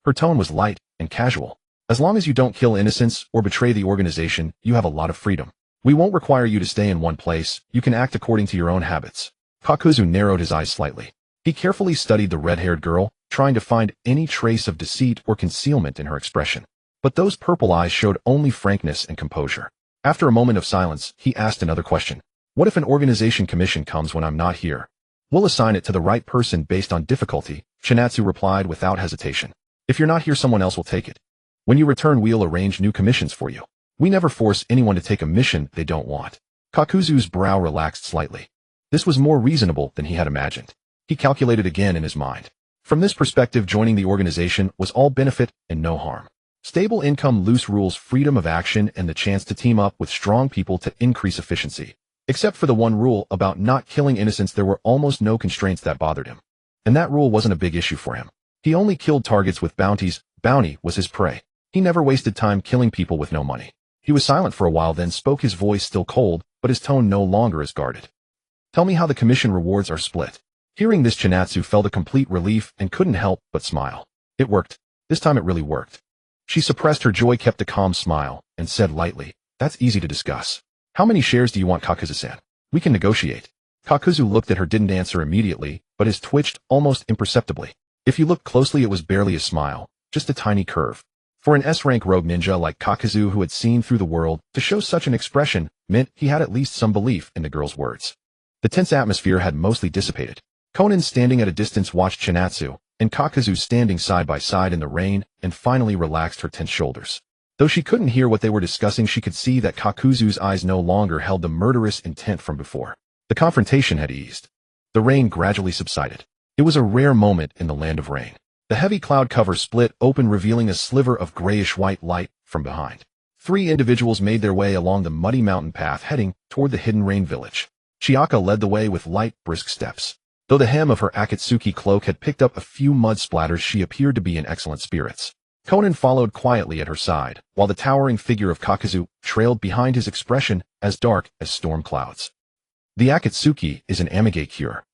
Her tone was light and casual. As long as you don't kill innocents or betray the organization, you have a lot of freedom. We won't require you to stay in one place. You can act according to your own habits. Kakuzu narrowed his eyes slightly. He carefully studied the red-haired girl, trying to find any trace of deceit or concealment in her expression. But those purple eyes showed only frankness and composure. After a moment of silence, he asked another question. What if an organization commission comes when I'm not here? We'll assign it to the right person based on difficulty, Chinatsu replied without hesitation. If you're not here, someone else will take it. When you return, we'll arrange new commissions for you. We never force anyone to take a mission they don't want. Kakuzu's brow relaxed slightly. This was more reasonable than he had imagined. He calculated again in his mind. From this perspective, joining the organization was all benefit and no harm. Stable income, loose rules, freedom of action, and the chance to team up with strong people to increase efficiency. Except for the one rule about not killing innocents, there were almost no constraints that bothered him. And that rule wasn't a big issue for him. He only killed targets with bounties. Bounty was his prey. He never wasted time killing people with no money. He was silent for a while, then spoke, his voice still cold, but his tone no longer as guarded. Tell me how the commission rewards are split. Hearing this, Chinatsu felt a complete relief and couldn't help but smile. It worked. This time it really worked. She suppressed her joy, kept a calm smile, and said lightly, that's easy to discuss. How many shares do you want, Kakuzu-san? We can negotiate. Kakuzu looked at her, didn't answer immediately, but his twitched almost imperceptibly. If you looked closely, it was barely a smile, just a tiny curve. For an S-rank rogue ninja like Kakuzu, who had seen through the world, to show such an expression meant he had at least some belief in the girl's words. The tense atmosphere had mostly dissipated. Konan, standing at a distance, watched Chinatsu and Kakuzu standing side by side in the rain, and finally relaxed her tense shoulders. Though she couldn't hear what they were discussing, she could see that Kakuzu's eyes no longer held the murderous intent from before. The confrontation had eased. The rain gradually subsided. It was a rare moment in the land of rain. The heavy cloud cover split open, revealing a sliver of grayish-white light from behind. 3 individuals made their way along the muddy mountain path, heading toward the hidden rain village. Chihiko led the way with light, brisk steps. Though the hem of her Akatsuki cloak had picked up a few mud splatters, she appeared to be in excellent spirits. Konan followed quietly at her side, while the towering figure of Kakuzu trailed behind, his expression as dark as storm clouds. The Akatsuki is an Amage cure.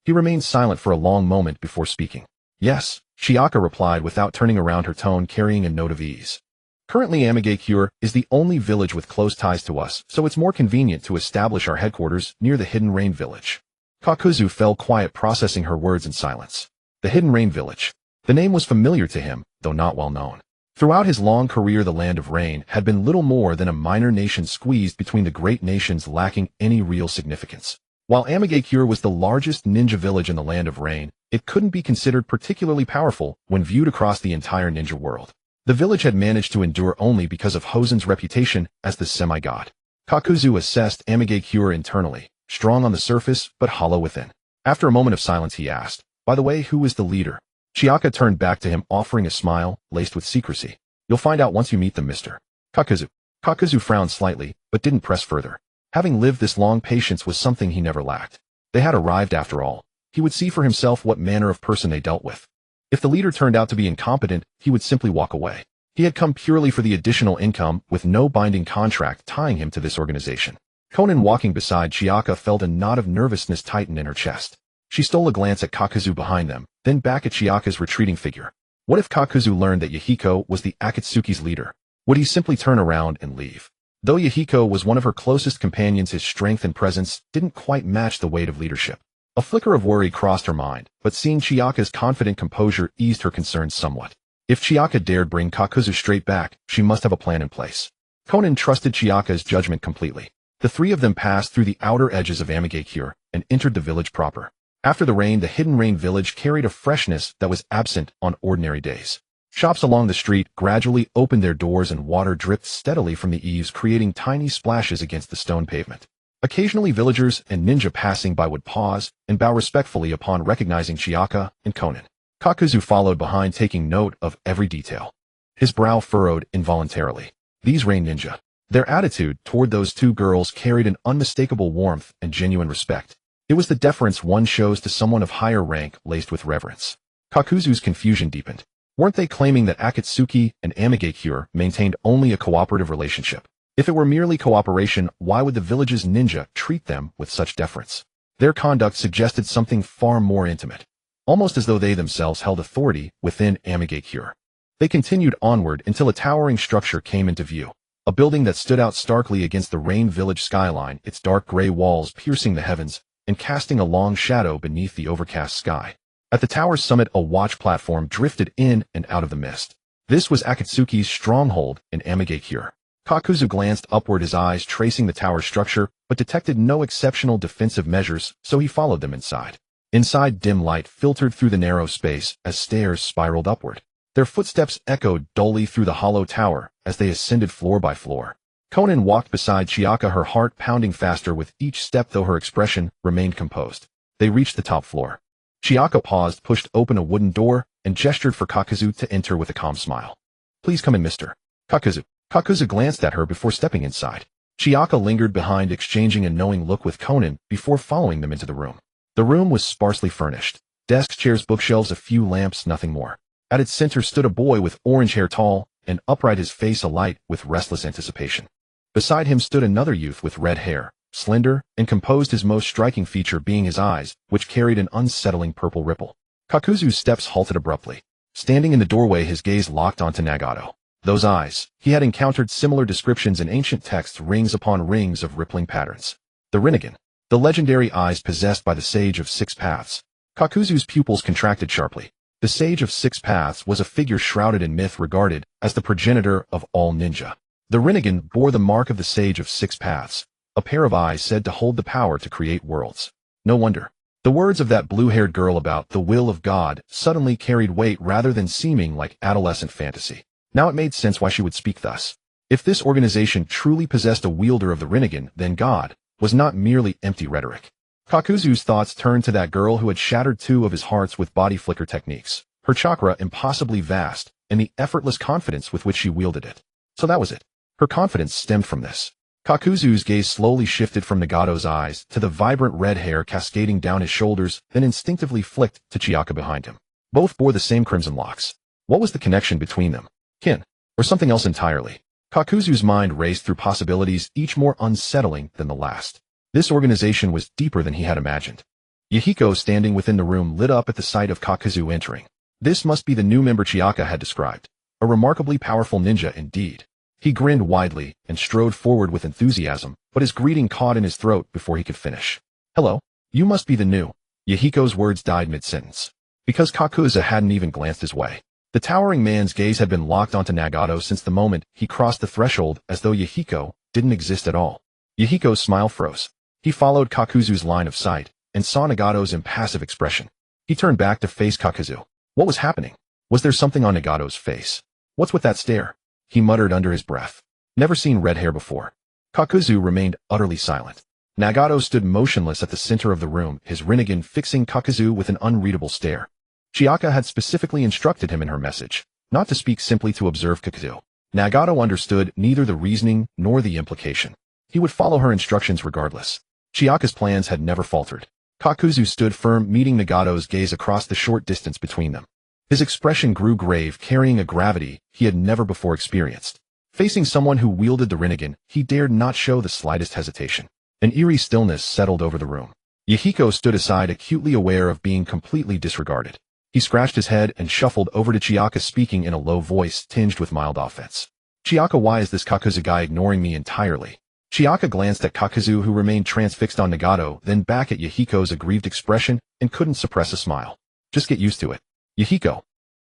He remained silent for a long moment before speaking. Yes, Chihiko replied without turning around, her tone carrying a note of ease. Currently, Amage Cure is the only village with close ties to us, so it's more convenient to establish our headquarters near the Hidden Rain Village. Kakuzu fell quiet, processing her words in silence. The Hidden Rain Village. The name was familiar to him, though not well known. Throughout his long career, the Land of Rain had been little more than a minor nation squeezed between the great nations, lacking any real significance. While Amage Cure was the largest ninja village in the Land of Rain, it couldn't be considered particularly powerful when viewed across the entire ninja world. The village had managed to endure only because of Hosen's reputation as the semi-god. Kakuzu assessed Amigakure internally, strong on the surface but hollow within. After a moment of silence he asked, "By the way, who is the leader?" Chiaka turned back to him, offering a smile, laced with secrecy. "You'll find out once you meet them, Mr. Kakuzu." Kakuzu frowned slightly, but didn't press further. Having lived this long, patience was something he never lacked. They had arrived after all. He would see for himself what manner of person they dealt with. If the leader turned out to be incompetent, he would simply walk away. He had come purely for the additional income, with no binding contract tying him to this organization. Konan, walking beside Chiaka, felt a knot of nervousness tighten in her chest. She stole a glance at Kakuzu behind them, then back at Chiaka's retreating figure. What if Kakuzu learned that Yahiko was the Akatsuki's leader? Would he simply turn around and leave? Though Yahiko was one of her closest companions, his strength and presence didn't quite match the weight of leadership. A flicker of worry crossed her mind, but seeing Chiaka's confident composure eased her concerns somewhat. If Chiaka dared bring Kakuzu straight back, she must have a plan in place. Konan trusted Chiaka's judgment completely. The three of them passed through the outer edges of Amigakure and entered the village proper. After the rain, the hidden rain village carried a freshness that was absent on ordinary days. Shops along the street gradually opened their doors and water dripped steadily from the eaves, creating tiny splashes against the stone pavement. Occasionally villagers and ninja passing by would pause and bow respectfully upon recognizing Chiaka and Konan. Kakuzu followed behind, taking note of every detail. His brow furrowed involuntarily. These rain ninja. Their attitude toward those two girls carried an unmistakable warmth and genuine respect. It was the deference one shows to someone of higher rank laced with reverence. Kakuzu's confusion deepened. Weren't they claiming that Akatsuki and Amigakure maintained only a cooperative relationship? If it were merely cooperation, why would the village's ninja treat them with such deference? Their conduct suggested something far more intimate, almost as though they themselves held authority within Amigakure. They continued onward until a towering structure came into view, a building that stood out starkly against the rain village skyline, its dark gray walls piercing the heavens and casting a long shadow beneath the overcast sky. At the tower's summit, a watch platform drifted in and out of the mist. This was Akatsuki's stronghold in Amigakure. Kakuzu glanced upward, his eyes tracing the tower's structure, but detected no exceptional defensive measures, so he followed them inside. Inside, dim light filtered through the narrow space as stairs spiraled upward. Their footsteps echoed dully through the hollow tower as they ascended floor by floor. Konan walked beside Chiaka, her heart pounding faster with each step, though her expression remained composed. They reached the top floor. Chiaka paused, pushed open a wooden door, and gestured for Kakuzu to enter with a calm smile. "Please come in, Mr. Kakuzu." Kakuzu glanced at her before stepping inside. Chiaka lingered behind, exchanging a knowing look with Konan before following them into the room. The room was sparsely furnished. Desks, chairs, bookshelves, a few lamps, nothing more. At its center stood a boy with orange hair, tall and upright, his face alight with restless anticipation. Beside him stood another youth with red hair, slender and composed, his most striking feature being his eyes, which carried an unsettling purple ripple. Kakuzu's steps halted abruptly. Standing in the doorway, his gaze locked onto Nagato. Those eyes, he had encountered similar descriptions in ancient texts, rings upon rings of rippling patterns. The Rinnegan, the legendary eyes possessed by the Sage of Six Paths. Kakuzu's pupils contracted sharply. The Sage of Six Paths was a figure shrouded in myth, regarded as the progenitor of all ninja. The Rinnegan bore the mark of the Sage of Six Paths, a pair of eyes said to hold the power to create worlds. No wonder. The words of that blue-haired girl about the will of God suddenly carried weight rather than seeming like adolescent fantasy. Now it made sense why she would speak thus. If this organization truly possessed a wielder of the Rinnegan, then God was not merely empty rhetoric. Kakuzu's thoughts turned to that girl who had shattered two of his hearts with body flicker techniques, her chakra impossibly vast, and the effortless confidence with which she wielded it. So that was it. Her confidence stemmed from this. Kakuzu's gaze slowly shifted from Nagato's eyes to the vibrant red hair cascading down his shoulders, then instinctively flicked to Chiaka behind him. Both bore the same crimson locks. What was the connection between them? Kin, or something else entirely? Kakuzu's mind raced through possibilities, each more unsettling than the last. This organization was deeper than he had imagined. Yahiko, standing within the room, lit up at the sight of Kakuzu entering. This must be the new member Chiaka had described. A remarkably powerful ninja indeed. He grinned widely and strode forward with enthusiasm, but his greeting caught in his throat before he could finish. "Hello, you must be the new..." Yahiko's words died mid-sentence, because Kakuzu hadn't even glanced his way. The towering man's gaze had been locked onto Nagato since the moment he crossed the threshold, as though Yahiko didn't exist at all. Yahiko's smile froze. He followed Kakuzu's line of sight and saw Nagato's impassive expression. He turned back to face Kakuzu. What was happening? Was there something on Nagato's face? What's with that stare? He muttered under his breath. Never seen red hair before. Kakuzu remained utterly silent. Nagato stood motionless at the center of the room, his Rinnegan fixing Kakuzu with an unreadable stare. Chiyaka had specifically instructed him in her message, not to speak, simply to observe Kakuzu. Nagato understood neither the reasoning nor the implication. He would follow her instructions regardless. Chiyaka's plans had never faltered. Kakuzu stood firm, meeting Nagato's gaze across the short distance between them. His expression grew grave, carrying a gravity he had never before experienced. Facing someone who wielded the Rinnegan, he dared not show the slightest hesitation. An eerie stillness settled over the room. Yahiko stood aside, acutely aware of being completely disregarded. He scratched his head and shuffled over to Chiyaka, speaking in a low voice tinged with mild offense. Chiyaka, why is this Kakuzu guy ignoring me entirely? Chiyaka glanced at Kakuzu, who remained transfixed on Nagato, then back at Yahiko's aggrieved expression, and couldn't suppress a smile. Just get used to it. Yahiko.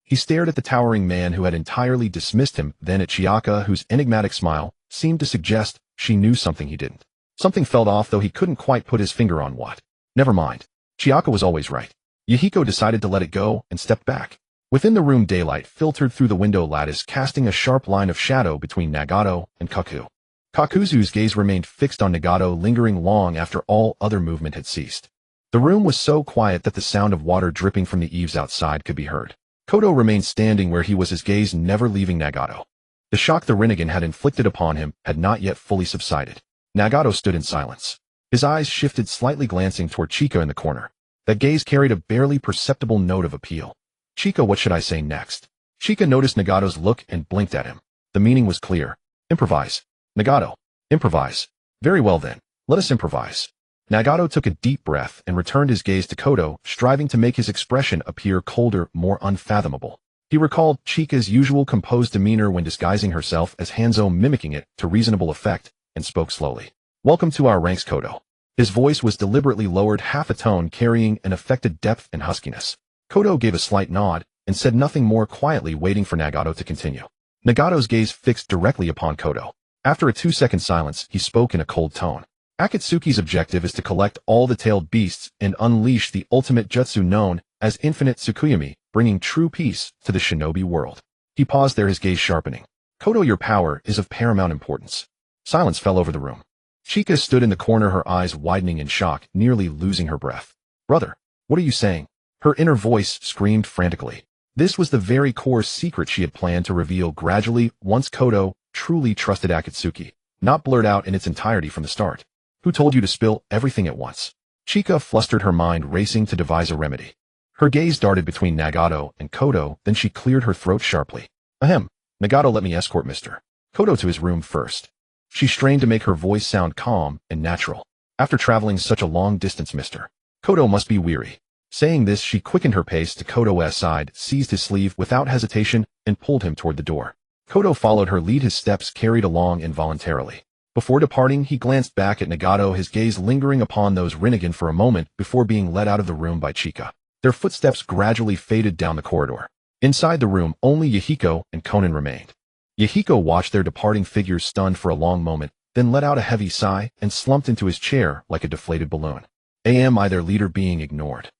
He stared at the towering man who had entirely dismissed him, then at Chiyaka, whose enigmatic smile seemed to suggest she knew something he didn't. Something felt off, though he couldn't quite put his finger on what. Never mind. Chiyaka was always right. Yahiko decided to let it go and stepped back. Within the room, daylight filtered through the window lattice, casting a sharp line of shadow between Nagato and Kaku. Kakuzu's gaze remained fixed on Nagato, lingering long after all other movement had ceased. The room was so quiet that the sound of water dripping from the eaves outside could be heard. Kodo remained standing where he was, his gaze never leaving Nagato. The shock the Rinnegan had inflicted upon him had not yet fully subsided. Nagato stood in silence. His eyes shifted slightly, glancing toward Chika in the corner. That gaze carried a barely perceptible note of appeal. Chika, what should I say next? Chika noticed Nagato's look and blinked at him. The meaning was clear. Improvise. Nagato. Improvise. Very well then. Let us improvise. Nagato took a deep breath and returned his gaze to Kodo, striving to make his expression appear colder, more unfathomable. He recalled Chika's usual composed demeanor when disguising herself as Hanzo, mimicking it to reasonable effect, and spoke slowly. Welcome to our ranks, Kodo. His voice was deliberately lowered half a tone, carrying an affected depth and huskiness. Kodo gave a slight nod and said nothing more, quietly waiting for Nagato to continue. Nagato's gaze fixed directly upon Kodo. After a 2-second silence, he spoke in a cold tone. Akatsuki's objective is to collect all the tailed beasts and unleash the ultimate jutsu known as Infinite Tsukuyomi, bringing true peace to the shinobi world. He paused there, his gaze sharpening. Kodo, your power is of paramount importance. Silence fell over the room. Chika stood in the corner, her eyes widening in shock, nearly losing her breath. Brother, what are you saying? Her inner voice screamed frantically. This was the very core secret she had planned to reveal gradually once Kodo truly trusted Akatsuki, not blurt out in its entirety from the start. Who told you to spill everything at once? Chika flustered, her mind racing to devise a remedy. Her gaze darted between Nagato and Kodo, then she cleared her throat sharply. Ahem. Nagato, let me escort Mr. Kodo to his room first. She strained to make her voice sound calm and natural. After traveling such a long distance, Mr. Kodo must be weary. Saying this, she quickened her pace to Kodo's side, seized his sleeve without hesitation, and pulled him toward the door. Kodo followed her lead, his steps carried along involuntarily. Before departing, he glanced back at Nagato, his gaze lingering upon those Rinnegan for a moment before being led out of the room by Chika. Their footsteps gradually faded down the corridor. Inside the room, only Yahiko and Konan remained. Yahiko watched their departing figures, stunned for a long moment, then let out a heavy sigh and slumped into his chair like a deflated balloon. Am I their leader being ignored?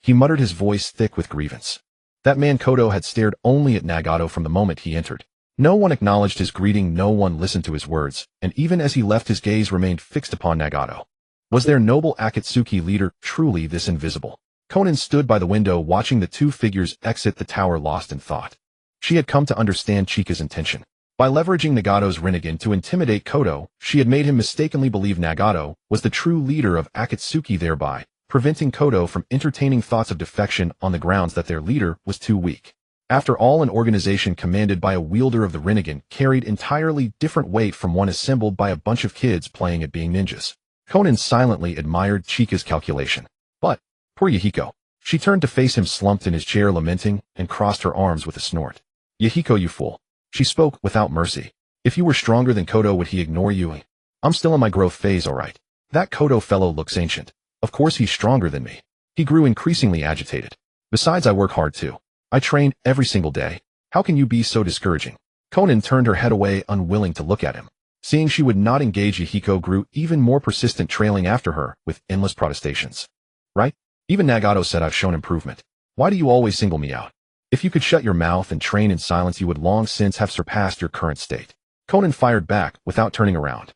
He muttered, his voice thick with grievance. That man Kodo had stared only at Nagato from the moment he entered. No one acknowledged his greeting, no one listened to his words, and even as he left, his gaze remained fixed upon Nagato. Was their noble Akatsuki leader truly this invisible? Konan stood by the window, watching the two figures exit the tower, lost in thought. She had come to understand Chika's intention. By leveraging Nagato's Rinnegan to intimidate Kodo, she had made him mistakenly believe Nagato was the true leader of Akatsuki, thereby preventing Kodo from entertaining thoughts of defection on the grounds that their leader was too weak. After all, an organization commanded by a wielder of the Rinnegan carried entirely different weight from one assembled by a bunch of kids playing at being ninjas. Konan silently admired Chika's calculation. But, poor Yahiko. She turned to face him, slumped in his chair, lamenting, and crossed her arms with a snort. Yahiko, you fool. She spoke without mercy. If you were stronger than Kodo, would he ignore you? I'm still in my growth phase, alright. That Kodo fellow looks ancient. Of course he's stronger than me. He grew increasingly agitated. Besides, I work hard too. I train every single day. How can you be so discouraging? Konan turned her head away, unwilling to look at him. Seeing she would not engage, Yahiko grew even more persistent, trailing after her with endless protestations. Right? Even Nagato said I've shown improvement. Why do you always single me out? If you could shut your mouth and train in silence, you would long since have surpassed your current state. Konan fired back without turning around.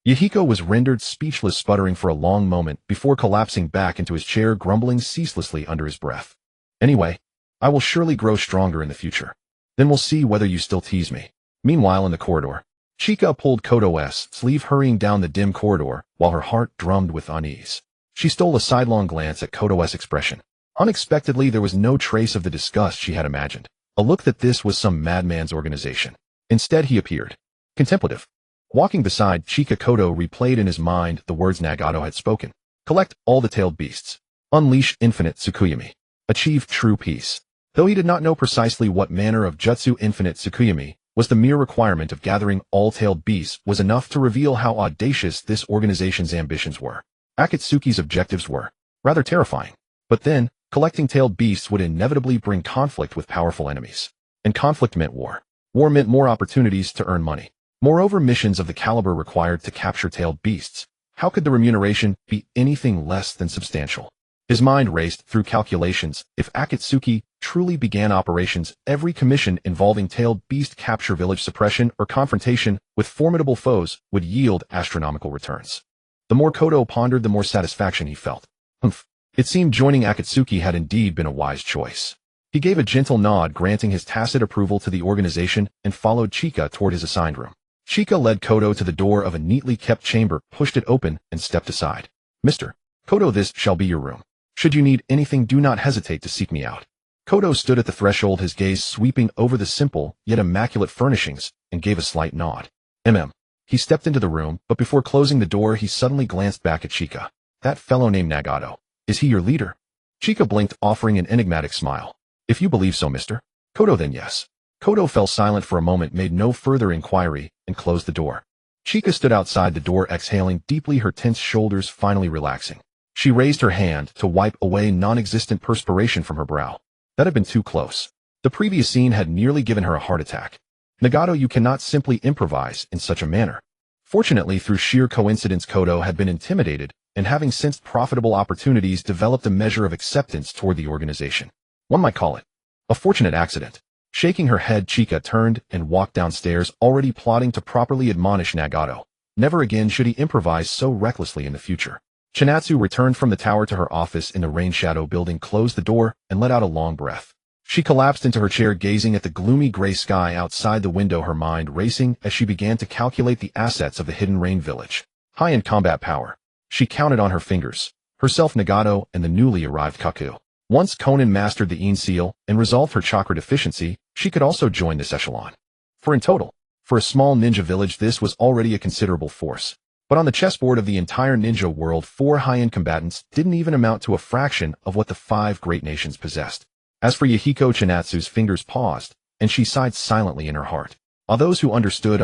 Yahiko was rendered speechless, sputtering for a long moment before collapsing back into his chair, grumbling ceaselessly under his breath. Anyway, I will surely grow stronger in the future. Then we'll see whether you still tease me. Meanwhile, in the corridor, Chika pulled Koto's sleeve, hurrying down the dim corridor while her heart drummed with unease. She stole a sidelong glance at Koto's expression. Unexpectedly, there was no trace of the disgust she had imagined, a look that this was some madman's organization. Instead, he appeared contemplative. Walking beside Chika, Koto replayed in his mind the words Nagato had spoken. Collect all the tailed beasts. Unleash infinite Tsukuyami. Achieve true peace. Though he did not know precisely what manner of jutsu infinite Tsukuyami was, the mere requirement of gathering all tailed beasts was enough to reveal how audacious this organization's ambitions were. Akatsuki's objectives were rather terrifying. But then, collecting tailed beasts would inevitably bring conflict with powerful enemies. And conflict meant war. War meant more opportunities to earn money. Moreover, missions of the caliber required to capture tailed beasts. How could the remuneration be anything less than substantial? His mind raced through calculations. If Akatsuki truly began operations, every commission involving tailed beast capture, village suppression, or confrontation with formidable foes would yield astronomical returns. The more Koto pondered, the more satisfaction he felt. It seemed joining Akatsuki had indeed been a wise choice. He gave a gentle nod, granting his tacit approval to the organization, and followed Chika toward his assigned room. Chika led Koto to the door of a neatly kept chamber, pushed it open, and stepped aside. Mr. Koto, this shall be your room. Should you need anything, do not hesitate to seek me out. Koto stood at the threshold, his gaze sweeping over the simple, yet immaculate furnishings, and gave a slight nod. He stepped into the room, but before closing the door, he suddenly glanced back at Chika. That fellow named Nagato. Is he your leader? Chika blinked, offering an enigmatic smile. If you believe so, Mr. Koto, then yes. Koto fell silent for a moment, made no further inquiry, and closed the door. Chika stood outside the door, exhaling deeply, her tense shoulders finally relaxing. She raised her hand to wipe away non-existent perspiration from her brow. That had been too close. The previous scene had nearly given her a heart attack. Nagato, you cannot simply improvise in such a manner. Fortunately, through sheer coincidence, Koto had been intimidated, and having sensed profitable opportunities, developed a measure of acceptance toward the organization. One might call it a fortunate accident. Shaking her head, Chika turned and walked downstairs, already plotting to properly admonish Nagato. Never again should he improvise so recklessly in the future. Chinatsu returned from the tower to her office in the Rain Shadow building, closed the door, and let out a long breath. She collapsed into her chair, gazing at the gloomy gray sky outside the window, her mind racing as she began to calculate the assets of the Hidden Rain Village. High in combat power. She counted on her fingers. Herself, Nagato, and the newly arrived Kaku. Once Konan mastered the Een Seal and resolved her chakra deficiency, she could also join this echelon. In total, for a small ninja village, this was already a considerable force. But on the chessboard of the entire ninja world, 4 high-end combatants didn't even amount to a fraction of what the 5 great nations possessed. As for Yahiko, Chinatsu's fingers paused, and she sighed silently in her heart. All those who understood.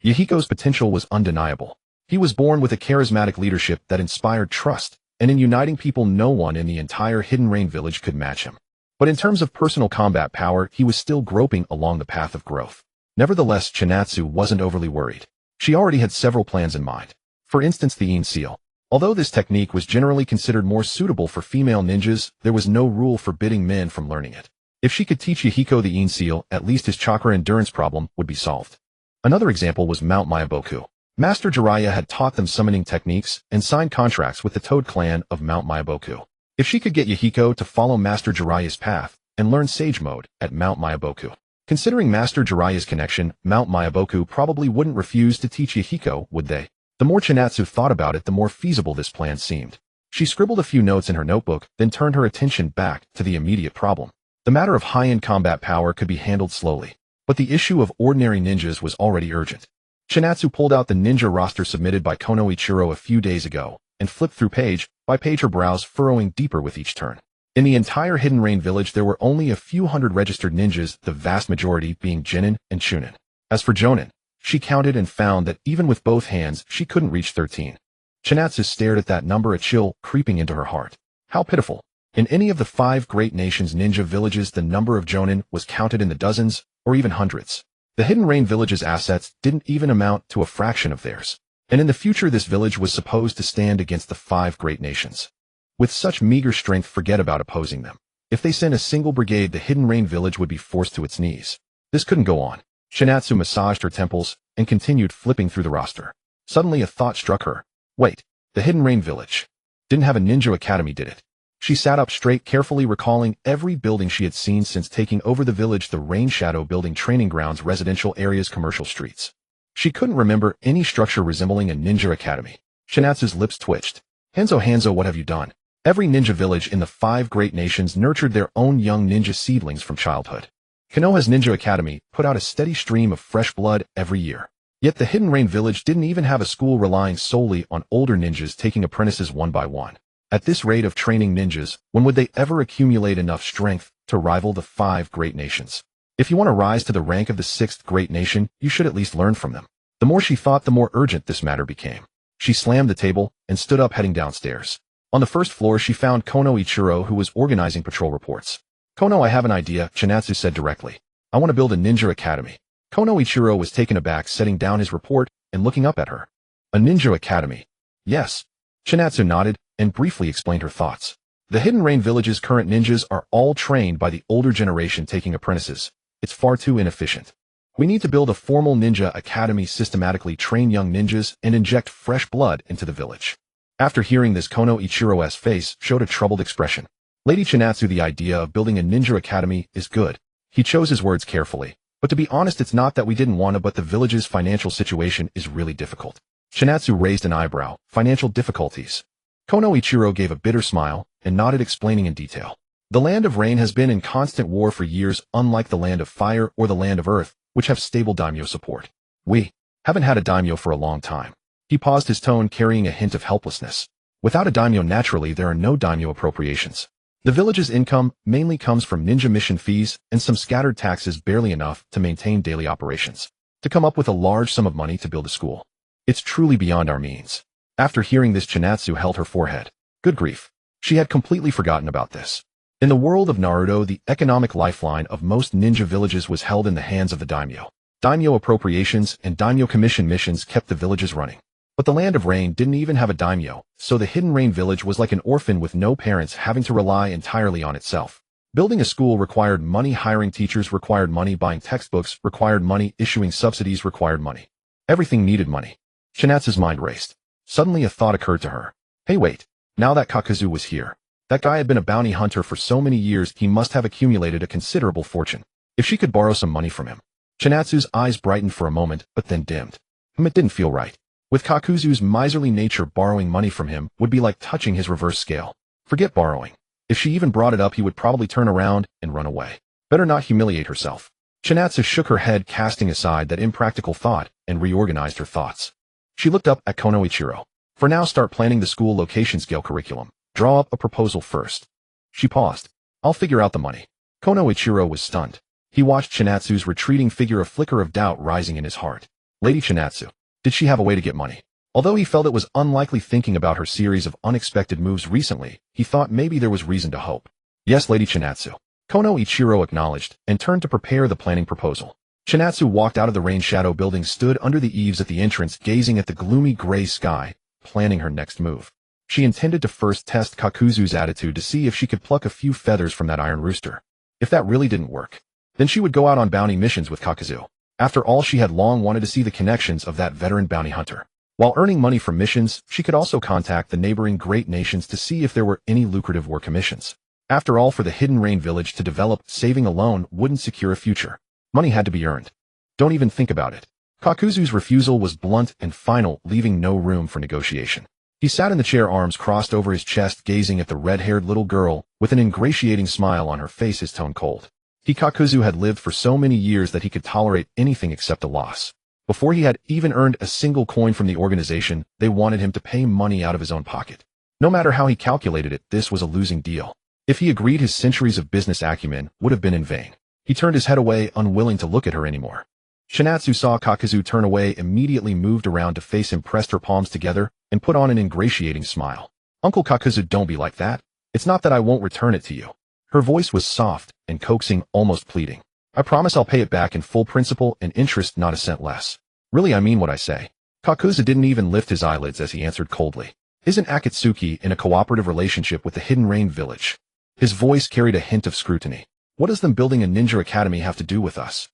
Yahiko's potential was undeniable. He was born with a charismatic leadership that inspired trust, and in uniting people, no one in the entire Hidden Rain Village could match him. But in terms of personal combat power, he was still groping along the path of growth. Nevertheless, Chinatsu wasn't overly worried. She already had several plans in mind. For instance, the Een Seal. Although this technique was generally considered more suitable for female ninjas, there was no rule forbidding men from learning it. If she could teach Yahiko the Een Seal, at least his chakra endurance problem would be solved. Another example was Mount Myaboku. Master Jiraiya had taught them summoning techniques and signed contracts with the Toad clan of Mount Myaboku. If she could get Yahiko to follow Master Jiraiya's path and learn Sage Mode at Mount Myaboku. Considering Master Jiraiya's connection, Mount Myaboku probably wouldn't refuse to teach Yahiko, would they? The more Chinatsu thought about it, the more feasible this plan seemed. She scribbled a few notes in her notebook, then turned her attention back to the immediate problem. The matter of high-end combat power could be handled slowly, but the issue of ordinary ninjas was already urgent. Chinatsu pulled out the ninja roster submitted by Konoichiro a few days ago, and flipped through page by page, her brows furrowing deeper with each turn. In the entire Hidden Rain Village, there were only a few hundred registered ninjas, the vast majority being Genin and Chunin. As for Jonin, she counted and found that even with both hands, she couldn't reach 13. Chinatsu stared at that number, a chill creeping into her heart. How pitiful. In any of the 5 great nations' ninja villages, the number of Jonin was counted in the dozens, or even hundreds. The Hidden Rain Village's assets didn't even amount to a fraction of theirs. And in the future, this village was supposed to stand against the 5 great nations. With such meager strength, forget about opposing them. If they sent a single brigade, the Hidden Rain village would be forced to its knees. This couldn't go on. Chinatsu massaged her temples and continued flipping through the roster. Suddenly a thought struck her. Wait, the Hidden Rain village didn't have a ninja academy, did it? She sat up straight, carefully recalling every building she had seen since taking over the village: the Rain Shadow building, training grounds, residential areas, commercial streets. She couldn't remember any structure resembling a ninja academy. Chinatsu's lips twitched. Hanzo, what have you done? Every ninja village in the 5 great nations nurtured their own young ninja seedlings from childhood. Konoha's Ninja Academy put out a steady stream of fresh blood every year. Yet the Hidden Rain village didn't even have a school, relying solely on older ninjas taking apprentices one by one. At this rate of training ninjas, when would they ever accumulate enough strength to rival the 5 great nations? If you want to rise to the rank of the 6th great nation, you should at least learn from them. The more she thought, the more urgent this matter became. She slammed the table and stood up, heading downstairs. On the first floor, she found Kono Ichiro, who was organizing patrol reports. Kono, I have an idea, Chinatsu said directly. I want to build a ninja academy. Kono Ichiro was taken aback, setting down his report and looking up at her. A ninja academy? Yes. Chinatsu nodded and briefly explained her thoughts. The Hidden Rain village's current ninjas are all trained by the older generation taking apprentices. It's far too inefficient. We need to build a formal ninja academy, systematically train young ninjas, and inject fresh blood into the village. After hearing this, Kono Ichiro's face showed a troubled expression. Lady Chinatsu, the idea of building a ninja academy is good. He chose his words carefully. But to be honest, it's not that we didn't want to, but the village's financial situation is really difficult. Chinatsu raised an eyebrow. Financial difficulties. Kono Ichiro gave a bitter smile and nodded, explaining in detail. The Land of Rain has been in constant war for years, unlike the Land of Fire or the Land of Earth, which have stable daimyo support. We haven't had a daimyo for a long time. He paused, his tone carrying a hint of helplessness. Without a daimyo, naturally, there are no daimyo appropriations. The village's income mainly comes from ninja mission fees and some scattered taxes, barely enough to maintain daily operations. To come up with a large sum of money to build a school, it's truly beyond our means. After hearing this, Chinatsu held her forehead. Good grief. She had completely forgotten about this. In the world of Naruto, the economic lifeline of most ninja villages was held in the hands of the daimyo. Daimyo appropriations and daimyo commission missions kept the villages running. But the Land of Rain didn't even have a daimyo, so the Hidden Rain village was like an orphan with no parents, having to rely entirely on itself. Building a school required money, hiring teachers required money, buying textbooks required money, issuing subsidies required money. Everything needed money. Chinatsu's mind raced. Suddenly a thought occurred to her. Hey, wait. Now that Kakuzu was here, that guy had been a bounty hunter for so many years, he must have accumulated a considerable fortune. If she could borrow some money from him. Chinatsu's eyes brightened for a moment, but then dimmed. It didn't feel right. With Kakuzu's miserly nature, borrowing money from him would be like touching his reverse scale. Forget borrowing. If she even brought it up, he would probably turn around and run away. Better not humiliate herself. Chinatsu shook her head, casting aside that impractical thought, and reorganized her thoughts. She looked up at Kono Ichiro. For now, start planning the school location scale curriculum. Draw up a proposal first. She paused. I'll figure out the money. Kono Ichiro was stunned. He watched Chinatsu's retreating figure, a flicker of doubt rising in his heart. Lady Chinatsu. Did she have a way to get money? Although he felt it was unlikely, thinking about her series of unexpected moves recently, he thought maybe there was reason to hope. Yes, Lady Chinatsu. Kono Ichiro acknowledged and turned to prepare the planning proposal. Chinatsu walked out of the Rain Shadow building, stood under the eaves at the entrance, gazing at the gloomy gray sky, planning her next move. She intended to first test Kakuzu's attitude to see if she could pluck a few feathers from that iron rooster. If that really didn't work, then she would go out on bounty missions with Kakuzu. After all, she had long wanted to see the connections of that veteran bounty hunter. While earning money from missions, she could also contact the neighboring great nations to see if there were any lucrative war commissions. After all, for the Hidden Rain village to develop, saving alone wouldn't secure a future. Money had to be earned. Don't even think about it. Kakuzu's refusal was blunt and final, leaving no room for negotiation. He sat in the chair, arms crossed over his chest, gazing at the red-haired little girl, with an ingratiating smile on her face, his tone cold. Kakuzu had lived for so many years that he could tolerate anything except a loss. Before he had even earned a single coin from the organization, they wanted him to pay money out of his own pocket. No matter how he calculated it, this was a losing deal. If he agreed, his centuries of business acumen would have been in vain. He turned his head away, unwilling to look at her anymore. Chinatsu saw Kakuzu turn away, immediately moved around to face him, pressed her palms together, and put on an ingratiating smile. Uncle Kakuzu, don't be like that. It's not that I won't return it to you. Her voice was soft and coaxing, almost pleading. I promise I'll pay it back in full, principal and interest, not a cent less. Really, I mean what I say. Kakuzu didn't even lift his eyelids as he answered coldly. Isn't Akatsuki in a cooperative relationship with the Hidden Rain Village? His voice carried a hint of scrutiny. What does them building a ninja academy have to do with us?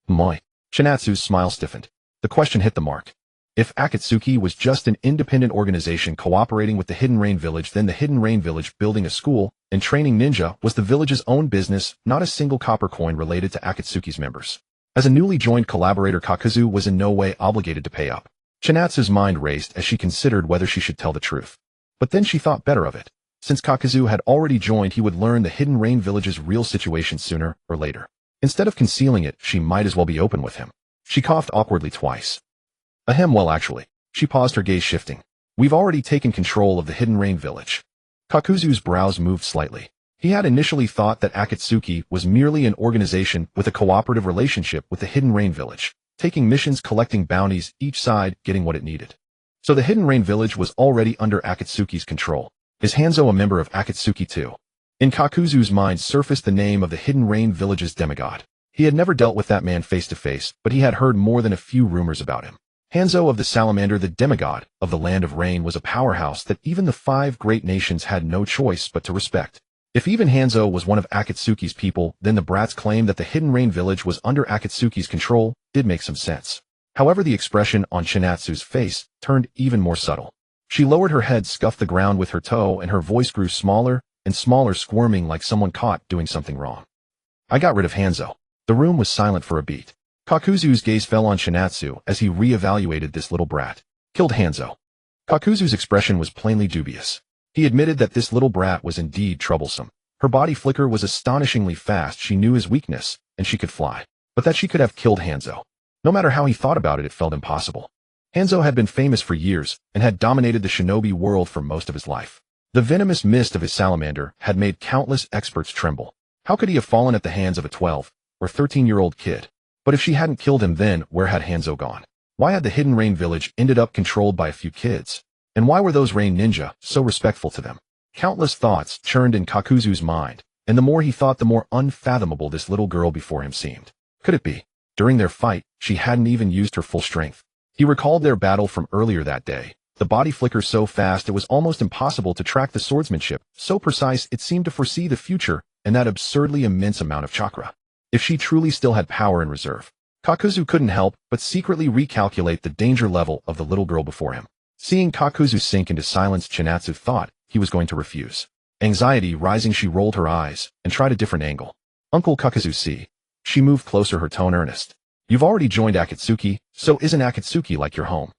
Moi. Chinatsu's smile stiffened. The question hit the mark. If Akatsuki was just an independent organization cooperating with the Hidden Rain Village, then the Hidden Rain Village building a school and training ninja was the village's own business, not a single copper coin related to Akatsuki's members. As a newly joined collaborator, Kakuzu was in no way obligated to pay up. Chinatsu's mind raced as she considered whether she should tell the truth. But then she thought better of it. Since Kakuzu had already joined, he would learn the Hidden Rain Village's real situation sooner or later. Instead of concealing it, she might as well be open with him. She coughed awkwardly twice. Ahem, well actually. She paused, her gaze shifting. We've already taken control of the Hidden Rain Village. Kakuzu's brows moved slightly. He had initially thought that Akatsuki was merely an organization with a cooperative relationship with the Hidden Rain Village, taking missions, collecting bounties, each side getting what it needed. So the Hidden Rain Village was already under Akatsuki's control. Is Hanzo a member of Akatsuki too? In Kakuzu's mind surfaced the name of the Hidden Rain Village's demigod. He had never dealt with that man face to face, but he had heard more than a few rumors about him. Hanzo of the Salamander, the demigod of the Land of Rain, was a powerhouse that even the 5 great nations had no choice but to respect. If even Hanzo was one of Akatsuki's people, then the brat's claim that the Hidden Rain Village was under Akatsuki's control did make some sense. However, the expression on Chinatsu's face turned even more subtle. She lowered her head, scuffed the ground with her toe, and her voice grew smaller and smaller, squirming like someone caught doing something wrong. I got rid of Hanzo. The room was silent for a beat. Kakuzu's gaze fell on Chinatsu as he re-evaluated this little brat. Killed Hanzo. Kakuzu's expression was plainly dubious. He admitted that this little brat was indeed troublesome. Her body flicker was astonishingly fast. She knew his weakness, and she could fly. But that she could have killed Hanzo. No matter how he thought about it, it felt impossible. Hanzo had been famous for years and had dominated the shinobi world for most of his life. The venomous mist of his salamander had made countless experts tremble. How could he have fallen at the hands of a 12 or 13-year-old kid? But if she hadn't killed him, then where had Hanzo gone? Why had the Hidden Rain Village ended up controlled by a few kids? And why were those Rain Ninja so respectful to them? Countless thoughts churned in Kakuzu's mind, and the more he thought, the more unfathomable this little girl before him seemed. Could it be? During their fight, she hadn't even used her full strength. He recalled their battle from earlier that day. The body flickered so fast it was almost impossible to track the swordsmanship, so precise it seemed to foresee the future and that absurdly immense amount of chakra. If she truly still had power in reserve, Kakuzu couldn't help but secretly recalculate the danger level of the little girl before him. Seeing Kakuzu sink into silence, Chinatsu thought he was going to refuse. Anxiety rising, she rolled her eyes and tried a different angle. Uncle Kakuzu, see. She moved closer, her tone earnest. You've already joined Akatsuki, so isn't Akatsuki like your home?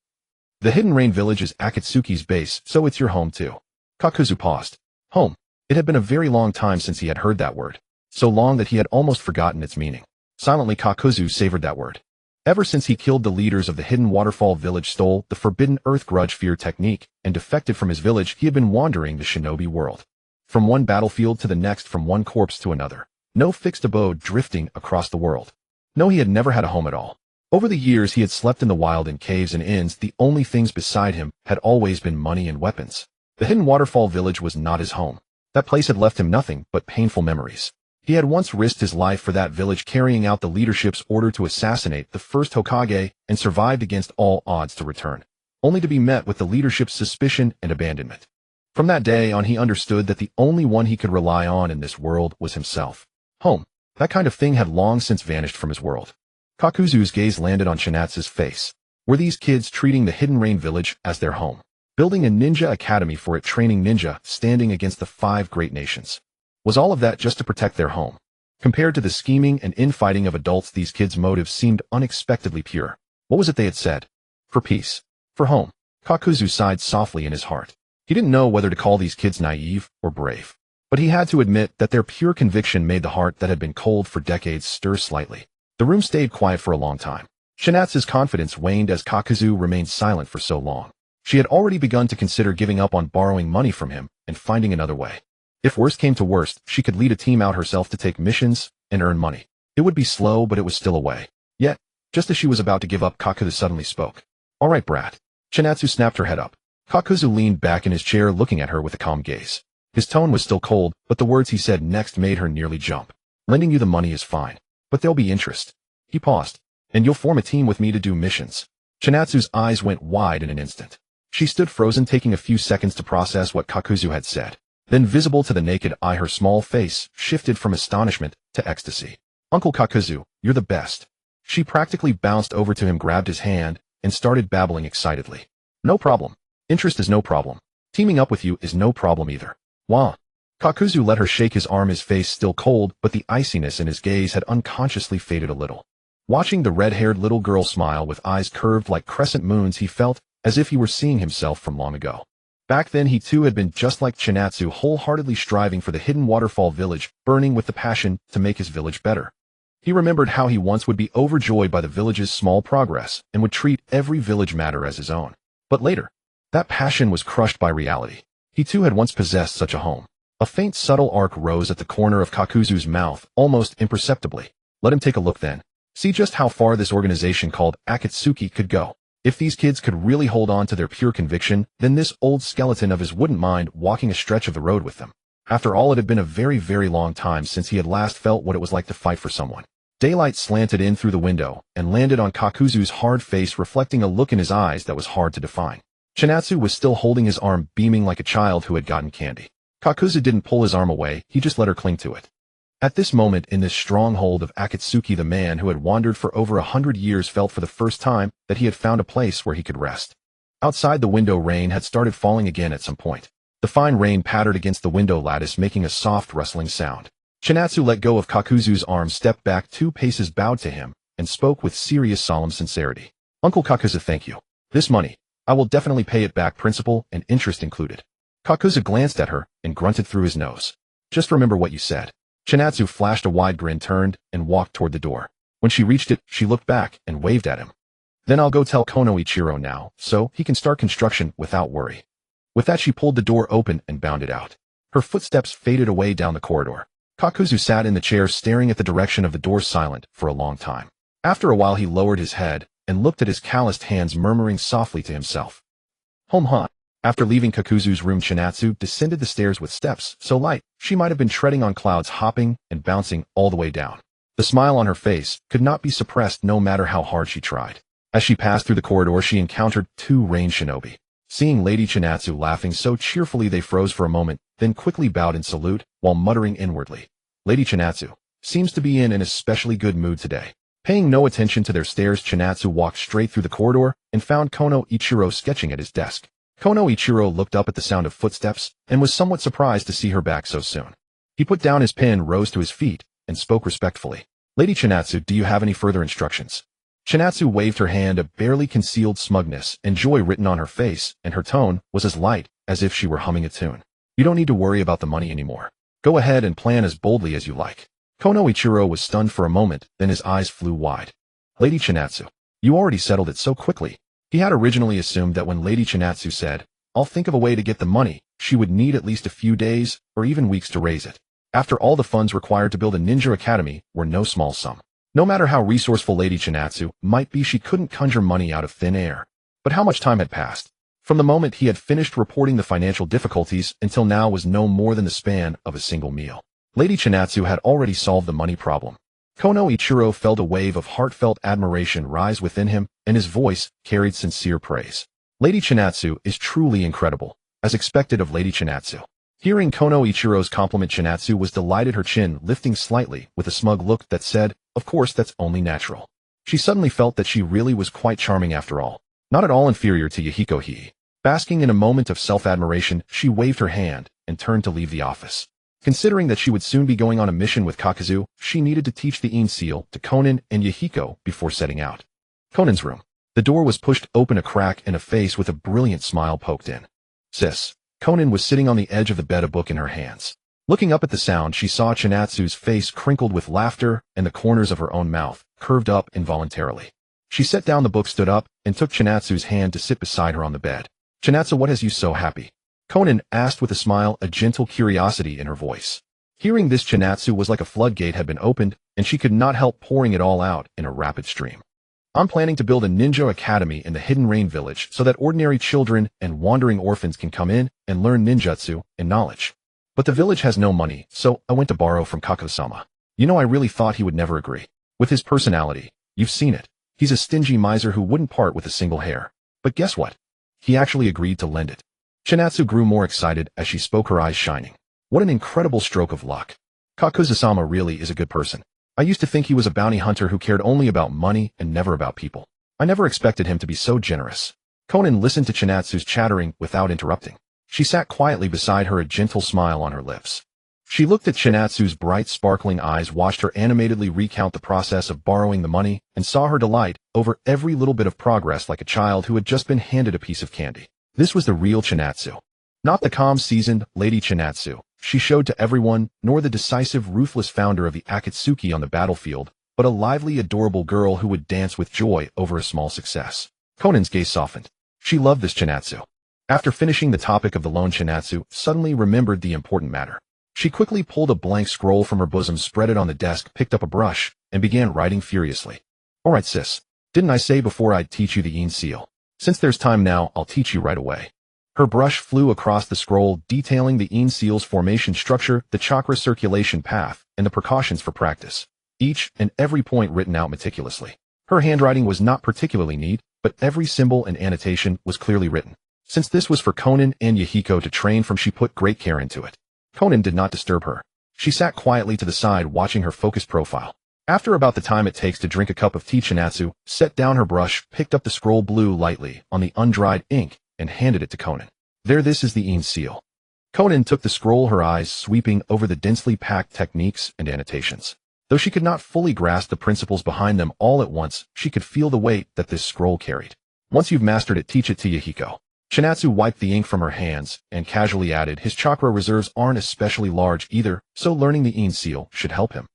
The Hidden Rain Village is Akatsuki's base, so it's your home too. Kakuzu paused. Home. It had been a very long time since he had heard that word. So long that he had almost forgotten its meaning. Silently, Kakuzu savored that word. Ever since he killed the leaders of the Hidden Waterfall Village, stole the Forbidden Earth Grudge Fear technique, and defected from his village, he had been wandering the shinobi world. From one battlefield to the next, from one corpse to another. No fixed abode, drifting across the world. No, he had never had a home at all. Over the years, he had slept in the wild, in caves and inns. The only things beside him had always been money and weapons. The Hidden Waterfall Village was not his home. That place had left him nothing but painful memories. He had once risked his life for that village, carrying out the leadership's order to assassinate the first Hokage, and survived against all odds to return, only to be met with the leadership's suspicion and abandonment. From that day on, he understood that the only one he could rely on in this world was himself. Home. That kind of thing had long since vanished from his world. Kakuzu's gaze landed on Chinatsu's face. Were these kids treating the Hidden Rain Village as their home? Building a ninja academy for it, training ninja, standing against the 5 great nations. Was all of that just to protect their home? Compared to the scheming and infighting of adults, these kids' motives seemed unexpectedly pure. What was it they had said? For peace. For home. Kakuzu sighed softly in his heart. He didn't know whether to call these kids naive or brave. But he had to admit that their pure conviction made the heart that had been cold for decades stir slightly. The room stayed quiet for a long time. Chinatsu's confidence waned as Kakuzu remained silent for so long. She had already begun to consider giving up on borrowing money from him and finding another way. If worst came to worst, she could lead a team out herself to take missions and earn money. It would be slow, but it was still a way. Yet, just as she was about to give up, Kakuzu suddenly spoke. All right, brat. Chinatsu snapped her head up. Kakuzu leaned back in his chair, looking at her with a calm gaze. His tone was still cold, but the words he said next made her nearly jump. Lending you the money is fine, but there'll be interest. He paused. And you'll form a team with me to do missions. Chinatsu's eyes went wide in an instant. She stood frozen, taking a few seconds to process what Kakuzu had said. Then, visible to the naked eye, her small face shifted from astonishment to ecstasy. Uncle Kakuzu, you're the best. She practically bounced over to him, grabbed his hand, and started babbling excitedly. No problem. Interest is no problem. Teaming up with you is no problem either. Wah. Kakuzu let her shake his arm, his face still cold, but the iciness in his gaze had unconsciously faded a little. Watching the red-haired little girl smile with eyes curved like crescent moons, he felt as if he were seeing himself from long ago. Back then he too had been just like Chinatsu, wholeheartedly striving for the hidden waterfall village, burning with the passion to make his village better. He remembered how he once would be overjoyed by the village's small progress and would treat every village matter as his own. But later, that passion was crushed by reality. He too had once possessed such a home. A faint subtle arc rose at the corner of Kakuzu's mouth, almost imperceptibly. Let him take a look then. See just how far this organization called Akatsuki could go. If these kids could really hold on to their pure conviction, then this old skeleton of his wouldn't mind walking a stretch of the road with them. After all, it had been a very, very long time since he had last felt what it was like to fight for someone. Daylight slanted in through the window and landed on Kakuzu's hard face, reflecting a look in his eyes that was hard to define. Chinatsu was still holding his arm, beaming like a child who had gotten candy. Kakuzu didn't pull his arm away, he just let her cling to it. At this moment, in this stronghold of Akatsuki, the man who had wandered for over 100 years felt for the first time that he had found a place where he could rest. Outside the window, rain had started falling again at some point. The fine rain pattered against the window lattice, making a soft rustling sound. Chinatsu let go of Kakuzu's arm, stepped back 2 paces, bowed to him, and spoke with serious, solemn sincerity. Uncle Kakuzu, thank you. This money, I will definitely pay it back, principal and interest included. Kakuzu glanced at her and grunted through his nose. Just remember what you said. Chinatsu flashed a wide grin, turned, and walked toward the door. When she reached it, she looked back and waved at him. Then I'll go tell Konoichiro now, so he can start construction without worry. With that, she pulled the door open and bounded out. Her footsteps faded away down the corridor. Kakuzu sat in the chair, staring at the direction of the door, silent for a long time. After a while, he lowered his head and looked at his calloused hands, murmuring softly to himself. Home hunt. After leaving Kakuzu's room, Chinatsu descended the stairs with steps so light she might have been treading on clouds, hopping and bouncing all the way down. The smile on her face could not be suppressed no matter how hard she tried. As she passed through the corridor, she encountered 2 range shinobi. Seeing Lady Chinatsu laughing so cheerfully, they froze for a moment, then quickly bowed in salute while muttering inwardly. Lady Chinatsu seems to be in an especially good mood today. Paying no attention to their stares, Chinatsu walked straight through the corridor and found Konoichiro sketching at his desk. Konoichiro looked up at the sound of footsteps and was somewhat surprised to see her back so soon. He put down his pen, rose to his feet, and spoke respectfully. Lady Chinatsu, do you have any further instructions? Chinatsu waved her hand, a barely concealed smugness and joy written on her face, and her tone was as light as if she were humming a tune. You don't need to worry about the money anymore. Go ahead and plan as boldly as you like. Konoichiro was stunned for a moment, then his eyes flew wide. Lady Chinatsu, you already settled it so quickly. He had originally assumed that when Lady Chinatsu said, I'll think of a way to get the money, she would need at least a few days or even weeks to raise it. After all, the funds required to build a ninja academy were no small sum. No matter how resourceful Lady Chinatsu might be, she couldn't conjure money out of thin air. But how much time had passed? From the moment he had finished reporting the financial difficulties until now was no more than the span of a single meal. Lady Chinatsu had already solved the money problem. Konoichiro felt a wave of heartfelt admiration rise within him, and his voice carried sincere praise. Lady Chinatsu is truly incredible, as expected of Lady Chinatsu. Hearing Konoichiro's compliment, Chinatsu was delighted, her chin lifting slightly with a smug look that said, of course, that's only natural. She suddenly felt that she really was quite charming after all, not at all inferior to Yahiko. Basking in a moment of self-admiration, she waved her hand and turned to leave the office. Considering that she would soon be going on a mission with Kakuzu, she needed to teach the Ine seal to Konan and Yahiko before setting out. Konan's room. The door was pushed open, a crack, and a face with a brilliant smile poked in. Sis. Konan was sitting on the edge of the bed, a book in her hands. Looking up at the sound, she saw Chinatsu's face crinkled with laughter and the corners of her own mouth curved up involuntarily. She set down the book, stood up, and took Chinatsu's hand to sit beside her on the bed. Chinatsu, what has you so happy? Konan asked with a smile, a gentle curiosity in her voice. Hearing this, Chinatsu was like a floodgate had been opened, and she could not help pouring it all out in a rapid stream. I'm planning to build a ninja academy in the Hidden Rain Village so that ordinary children and wandering orphans can come in and learn ninjutsu and knowledge. But the village has no money, so I went to borrow from Kakuzu-sama. You know, I really thought he would never agree. With his personality, you've seen it. He's a stingy miser who wouldn't part with a single hair. But guess what? he actually agreed to lend it. Chinatsu grew more excited as she spoke, her eyes shining. What an incredible stroke of luck. Kakuzu-sama really is a good person. I used to think he was a bounty hunter who cared only about money and never about people. I never expected him to be so generous. Konan listened to Chinatsu's chattering without interrupting. She sat quietly beside her, a gentle smile on her lips. She looked at Chinatsu's bright, sparkling eyes, watched her animatedly recount the process of borrowing the money, and saw her delight over every little bit of progress like a child who had just been handed a piece of candy. This was the real Chinatsu. Not the calm, seasoned Lady Chinatsu she showed to everyone, nor the decisive, ruthless founder of the Akatsuki on the battlefield, but a lively, adorable girl who would dance with joy over a small success. Konan's gaze softened. She loved this Chinatsu. After finishing the topic of the loan, Chinatsu suddenly remembered the important matter. She quickly pulled a blank scroll from her bosom, spread it on the desk, picked up a brush, and began writing furiously. All right, sis. Didn't I say before I'd teach you the Yin seal? Since there's time now, I'll teach you right away. Her brush flew across the scroll, detailing the Yin seal's formation structure, the chakra circulation path, and the precautions for practice. Each and every point written out meticulously. Her handwriting was not particularly neat, but every symbol and annotation was clearly written. Since this was for Konan and Yahiko to train from, she put great care into it. Konan did not disturb her. She sat quietly to the side, watching her focused profile. After about the time it takes to drink a cup of tea, Chinatsu set down her brush, picked up the scroll, blew lightly on the undried ink, and handed it to Konan. There, this is the Yin seal. Konan took the scroll, her eyes sweeping over the densely packed techniques and annotations. Though she could not fully grasp the principles behind them all at once, she could feel the weight that this scroll carried. Once you've mastered it, teach it to Yahiko. Chinatsu wiped the ink from her hands and casually added, his chakra reserves aren't especially large either, so learning the Yin seal should help him.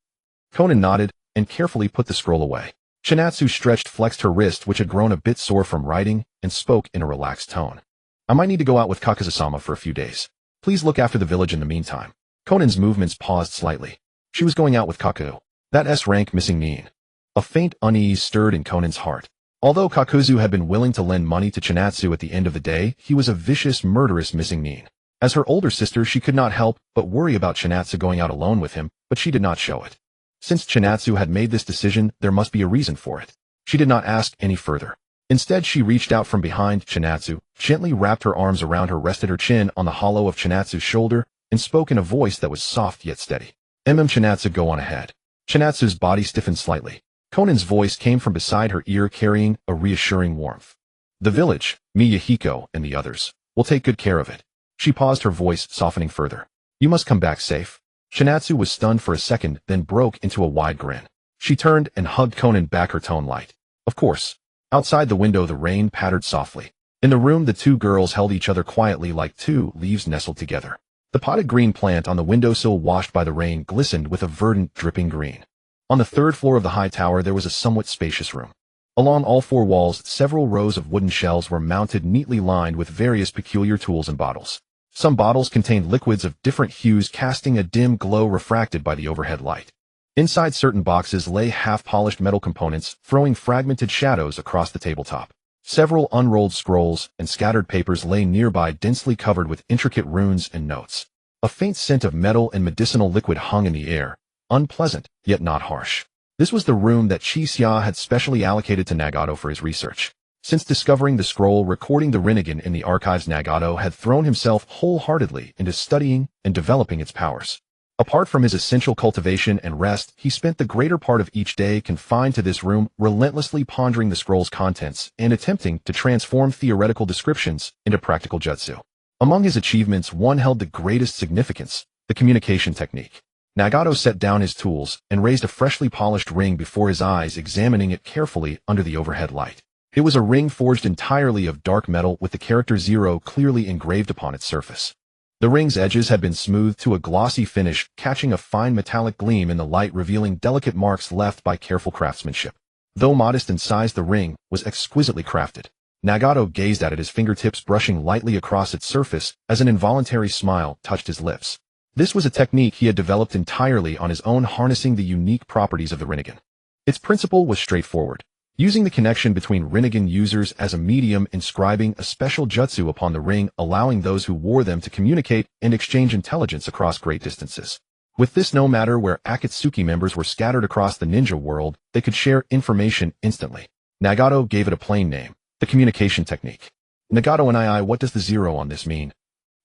Konan nodded and carefully put the scroll away. Chinatsu stretched, flexed her wrist, which had grown a bit sore from writing, and spoke in a relaxed tone. I might need to go out with Kakuzu-sama for a few days. Please look after the village in the meantime. Konan's movements paused slightly. She was going out with Kaku. That S-rank missing mean. A faint unease stirred in Konan's heart. Although Kakuzu had been willing to lend money to Chinatsu at the end of the day, he was a vicious, murderous missing mean. As her older sister, she could not help but worry about Chinatsu going out alone with him, but she did not show it. Since Chinatsu had made this decision, there must be a reason for it. She did not ask any further. Instead, she reached out from behind Chinatsu, gently wrapped her arms around her, rested her chin on the hollow of Chinatsu's shoulder, and spoke in a voice that was soft yet steady. Chinatsu, go on ahead. Chinatsu's body stiffened slightly. Konan's voice came from beside her ear, carrying a reassuring warmth. The village, me, Yahiko, and the others, will take good care of it. She paused, her voice softening further. You must come back safe. Chinatsu was stunned for a second, then broke into a wide grin. She turned and hugged Konan back, her tone light. Of course. Outside the window, the rain pattered softly. In the room, the two girls held each other quietly like two leaves nestled together. The potted green plant on the windowsill, washed by the rain, glistened with a verdant, dripping green. On the third floor of the high tower, there was a somewhat spacious room. Along all four walls, several rows of wooden shelves were mounted, neatly lined with various peculiar tools and bottles. Some bottles contained liquids of different hues, casting a dim glow refracted by the overhead light. Inside certain boxes lay half-polished metal components, throwing fragmented shadows across the tabletop. Several unrolled scrolls and scattered papers lay nearby, densely covered with intricate runes and notes. A faint scent of metal and medicinal liquid hung in the air, unpleasant, yet not harsh. This was the room that Chi-Xia had specially allocated to Nagato for his research. Since discovering the scroll recording the Rinnegan in the archives, Nagato had thrown himself wholeheartedly into studying and developing its powers. Apart from his essential cultivation and rest, he spent the greater part of each day confined to this room, relentlessly pondering the scroll's contents and attempting to transform theoretical descriptions into practical jutsu. Among his achievements, one held the greatest significance: the communication technique. Nagato set down his tools and raised a freshly polished ring before his eyes, examining it carefully under the overhead light. It was a ring forged entirely of dark metal with the character 0 clearly engraved upon its surface. The ring's edges had been smoothed to a glossy finish, catching a fine metallic gleam in the light, revealing delicate marks left by careful craftsmanship. Though modest in size, the ring was exquisitely crafted. Nagato gazed at it, his fingertips brushing lightly across its surface as an involuntary smile touched his lips. This was a technique he had developed entirely on his own, harnessing the unique properties of the Rinnegan. Its principle was straightforward. Using the connection between Rinnegan users as a medium, inscribing a special jutsu upon the ring, allowing those who wore them to communicate and exchange intelligence across great distances. With this, no matter where Akatsuki members were scattered across the ninja world, they could share information instantly. Nagato gave it a plain name: the communication technique. Nagato and I, what does the zero on this mean?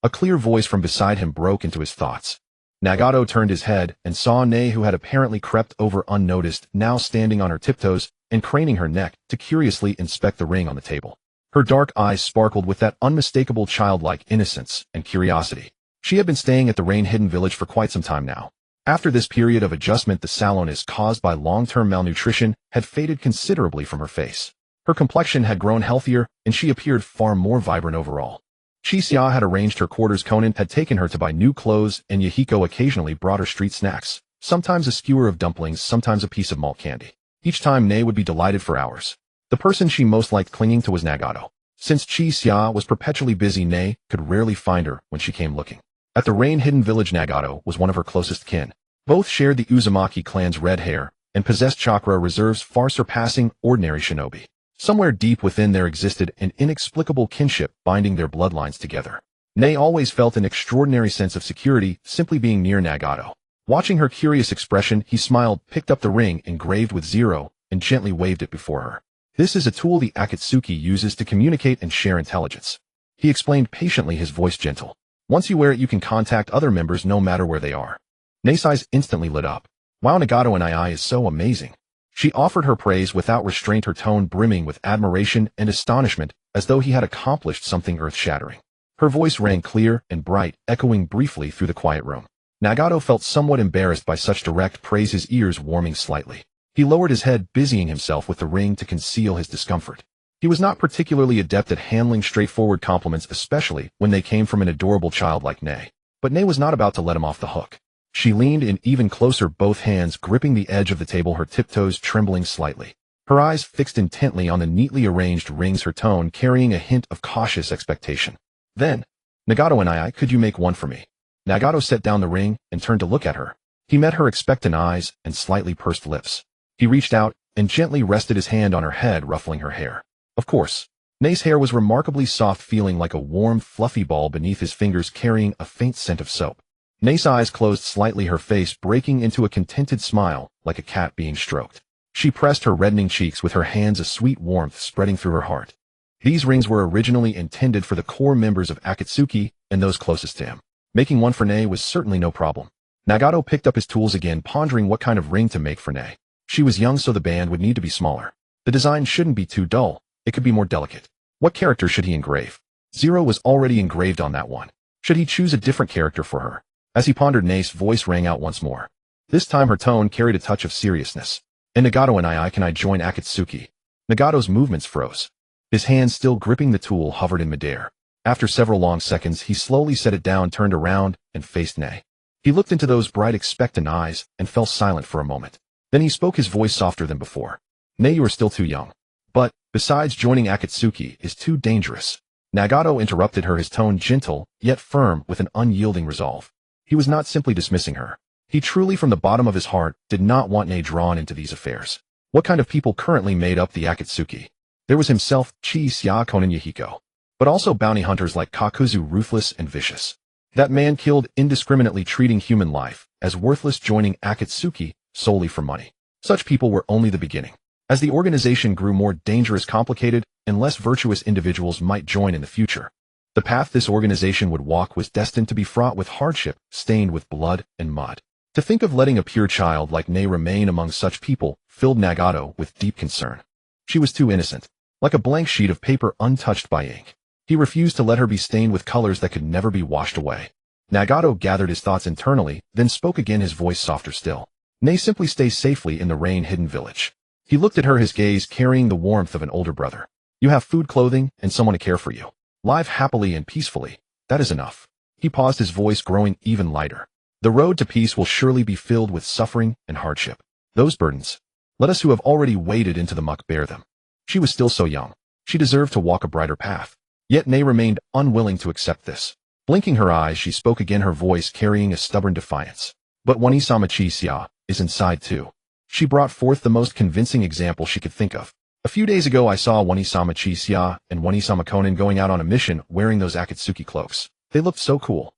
A clear voice from beside him broke into his thoughts. Nagato turned his head and saw Nei, who had apparently crept over unnoticed, now standing on her tiptoes and craning her neck to curiously inspect the ring on the table. Her dark eyes sparkled with that unmistakable childlike innocence and curiosity. She had been staying at the rain-hidden village for quite some time now. After this period of adjustment, the sallowness caused by long-term malnutrition had faded considerably from her face. Her complexion had grown healthier, and she appeared far more vibrant overall. Chixia had arranged her quarters. Konan had taken her to buy new clothes, and Yahiko occasionally brought her street snacks, sometimes a skewer of dumplings, sometimes a piece of malt candy. Each time Nei would be delighted for hours. The person she most liked clinging to was Nagato. Since Chixia was perpetually busy, Nei could rarely find her when she came looking. At the rain-hidden village, Nagato was one of her closest kin. Both shared the Uzumaki clan's red hair and possessed chakra reserves far surpassing ordinary shinobi. Somewhere deep within there existed an inexplicable kinship binding their bloodlines together. Nei always felt an extraordinary sense of security simply being near Nagato. Watching her curious expression, he smiled, picked up the ring engraved with zero, and gently waved it before her. This is a tool the Akatsuki uses to communicate and share intelligence. He explained patiently, his voice gentle. Once you wear it, you can contact other members no matter where they are. Nei's eyes instantly lit up. Wow, Nagato and I is so amazing. She offered her praise without restraint, her tone brimming with admiration and astonishment, as though he had accomplished something earth-shattering. Her voice rang clear and bright, echoing briefly through the quiet room. Nagato felt somewhat embarrassed by such direct praise, his ears warming slightly. He lowered his head, busying himself with the ring to conceal his discomfort. He was not particularly adept at handling straightforward compliments, especially when they came from an adorable child like Nei. But Nei was not about to let him off the hook. She leaned in even closer, both hands gripping the edge of the table, her tiptoes trembling slightly. Her eyes fixed intently on the neatly arranged rings, her tone carrying a hint of cautious expectation. Then, Nagato and I, could you make one for me? Nagato set down the ring and turned to look at her. He met her expectant eyes and slightly pursed lips. He reached out and gently rested his hand on her head, ruffling her hair. Of course, Nei's hair was remarkably soft, feeling like a warm, fluffy ball beneath his fingers, carrying a faint scent of soap. Nei's eyes closed slightly, her face breaking into a contented smile, like a cat being stroked. She pressed her reddening cheeks with her hands, a sweet warmth spreading through her heart. These rings were originally intended for the core members of Akatsuki and those closest to him. Making one for Nei was certainly no problem. Nagato picked up his tools again, pondering what kind of ring to make for Nei. She was young, so the band would need to be smaller. The design shouldn't be too dull. It could be more delicate. What character should he engrave? Zero was already engraved on that one. Should he choose a different character for her? As he pondered, Nei's voice rang out once more. This time her tone carried a touch of seriousness. And Nagato and I, can I join Akatsuki? Nagato's movements froze. His hands still gripping the tool hovered in midair. After several long seconds, he slowly set it down, turned around, and faced Nei. He looked into those bright, expectant eyes and fell silent for a moment. Then he spoke, his voice softer than before. Nei, you are still too young. But, besides, joining Akatsuki is too dangerous. Nagato interrupted her, his tone gentle, yet firm, with an unyielding resolve. He was not simply dismissing her. He truly, from the bottom of his heart, did not want Nei drawn into these affairs. What kind of people currently made up the Akatsuki? There was himself, Chixia, Konan, Yahiko. But also bounty hunters like Kakuzu, ruthless and vicious. That man killed indiscriminately, treating human life as worthless, joining Akatsuki solely for money. Such people were only the beginning. As the organization grew more dangerous, complicated, and less virtuous individuals might join in the future. The path this organization would walk was destined to be fraught with hardship, stained with blood and mud. To think of letting a pure child like Nei remain among such people filled Nagato with deep concern. She was too innocent, like a blank sheet of paper untouched by ink. He refused to let her be stained with colors that could never be washed away. Nagato gathered his thoughts internally, then spoke again, his voice softer still. Nei simply stays safely in the rain-hidden village. He looked at her, his gaze carrying the warmth of an older brother. You have food, clothing, and someone to care for you. Live happily and peacefully. That is enough. He paused, his voice growing even lighter. The road to peace will surely be filled with suffering and hardship. Those burdens, let us who have already waded into the muck bear them. She was still so young. She deserved to walk a brighter path. Yet Nei remained unwilling to accept this. Blinking her eyes, she spoke again, her voice carrying a stubborn defiance. But Wanisama Chixia is inside too. She brought forth the most convincing example she could think of. A few days ago I saw Wanisama Chixia and Wanisama Konan going out on a mission wearing those Akatsuki cloaks. They looked so cool.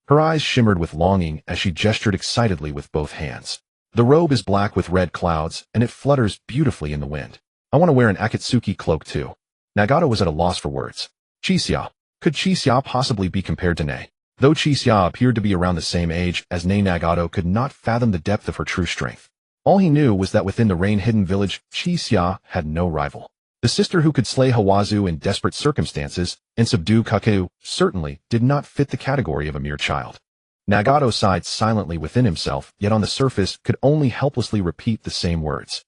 Her eyes shimmered with longing as she gestured excitedly with both hands. The robe is black with red clouds, and it flutters beautifully in the wind. I want to wear an Akatsuki cloak too. Nagato was at a loss for words. Chisya. Could Chisya possibly be compared to Nei? Though Chisya appeared to be around the same age as Nei, Nagato could not fathom the depth of her true strength. All he knew was that within the rain-hidden village, Chisya had no rival. The sister who could slay Hawazu in desperate circumstances and subdue Kaku certainly did not fit the category of a mere child. Nagato sighed silently within himself, yet on the surface could only helplessly repeat the same words.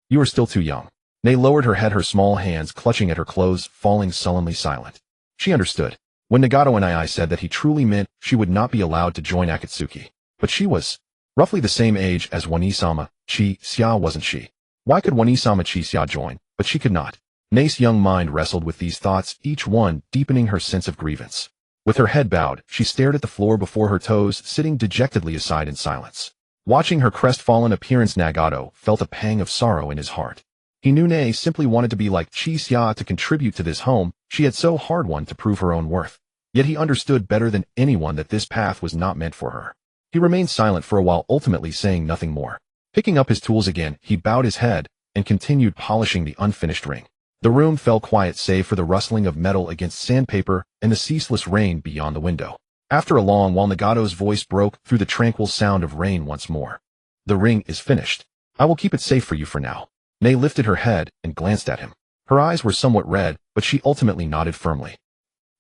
You are still too young. Nei lowered her head, her small hands clutching at her clothes, falling sullenly silent. She understood. When Nagato and I said that he truly meant she would not be allowed to join Akatsuki. But she was roughly the same age as Wanisama Chisya, wasn't she? Why could Wanisama Chisya join, but she could not? Nei's young mind wrestled with these thoughts, each one deepening her sense of grievance. With her head bowed, she stared at the floor before her toes, sitting dejectedly aside in silence. Watching her crestfallen appearance, Nagato felt a pang of sorrow in his heart. He knew Nei simply wanted to be like Chisya to contribute to this home she had so hard won to prove her own worth. Yet he understood better than anyone that this path was not meant for her. He remained silent for a while, ultimately saying nothing more. Picking up his tools again, he bowed his head and continued polishing the unfinished ring. The room fell quiet save for the rustling of metal against sandpaper and the ceaseless rain beyond the window. After a long while, Nagato's voice broke through the tranquil sound of rain once more. The ring is finished. I will keep it safe for you for now. Nei lifted her head and glanced at him. Her eyes were somewhat red, but she ultimately nodded firmly.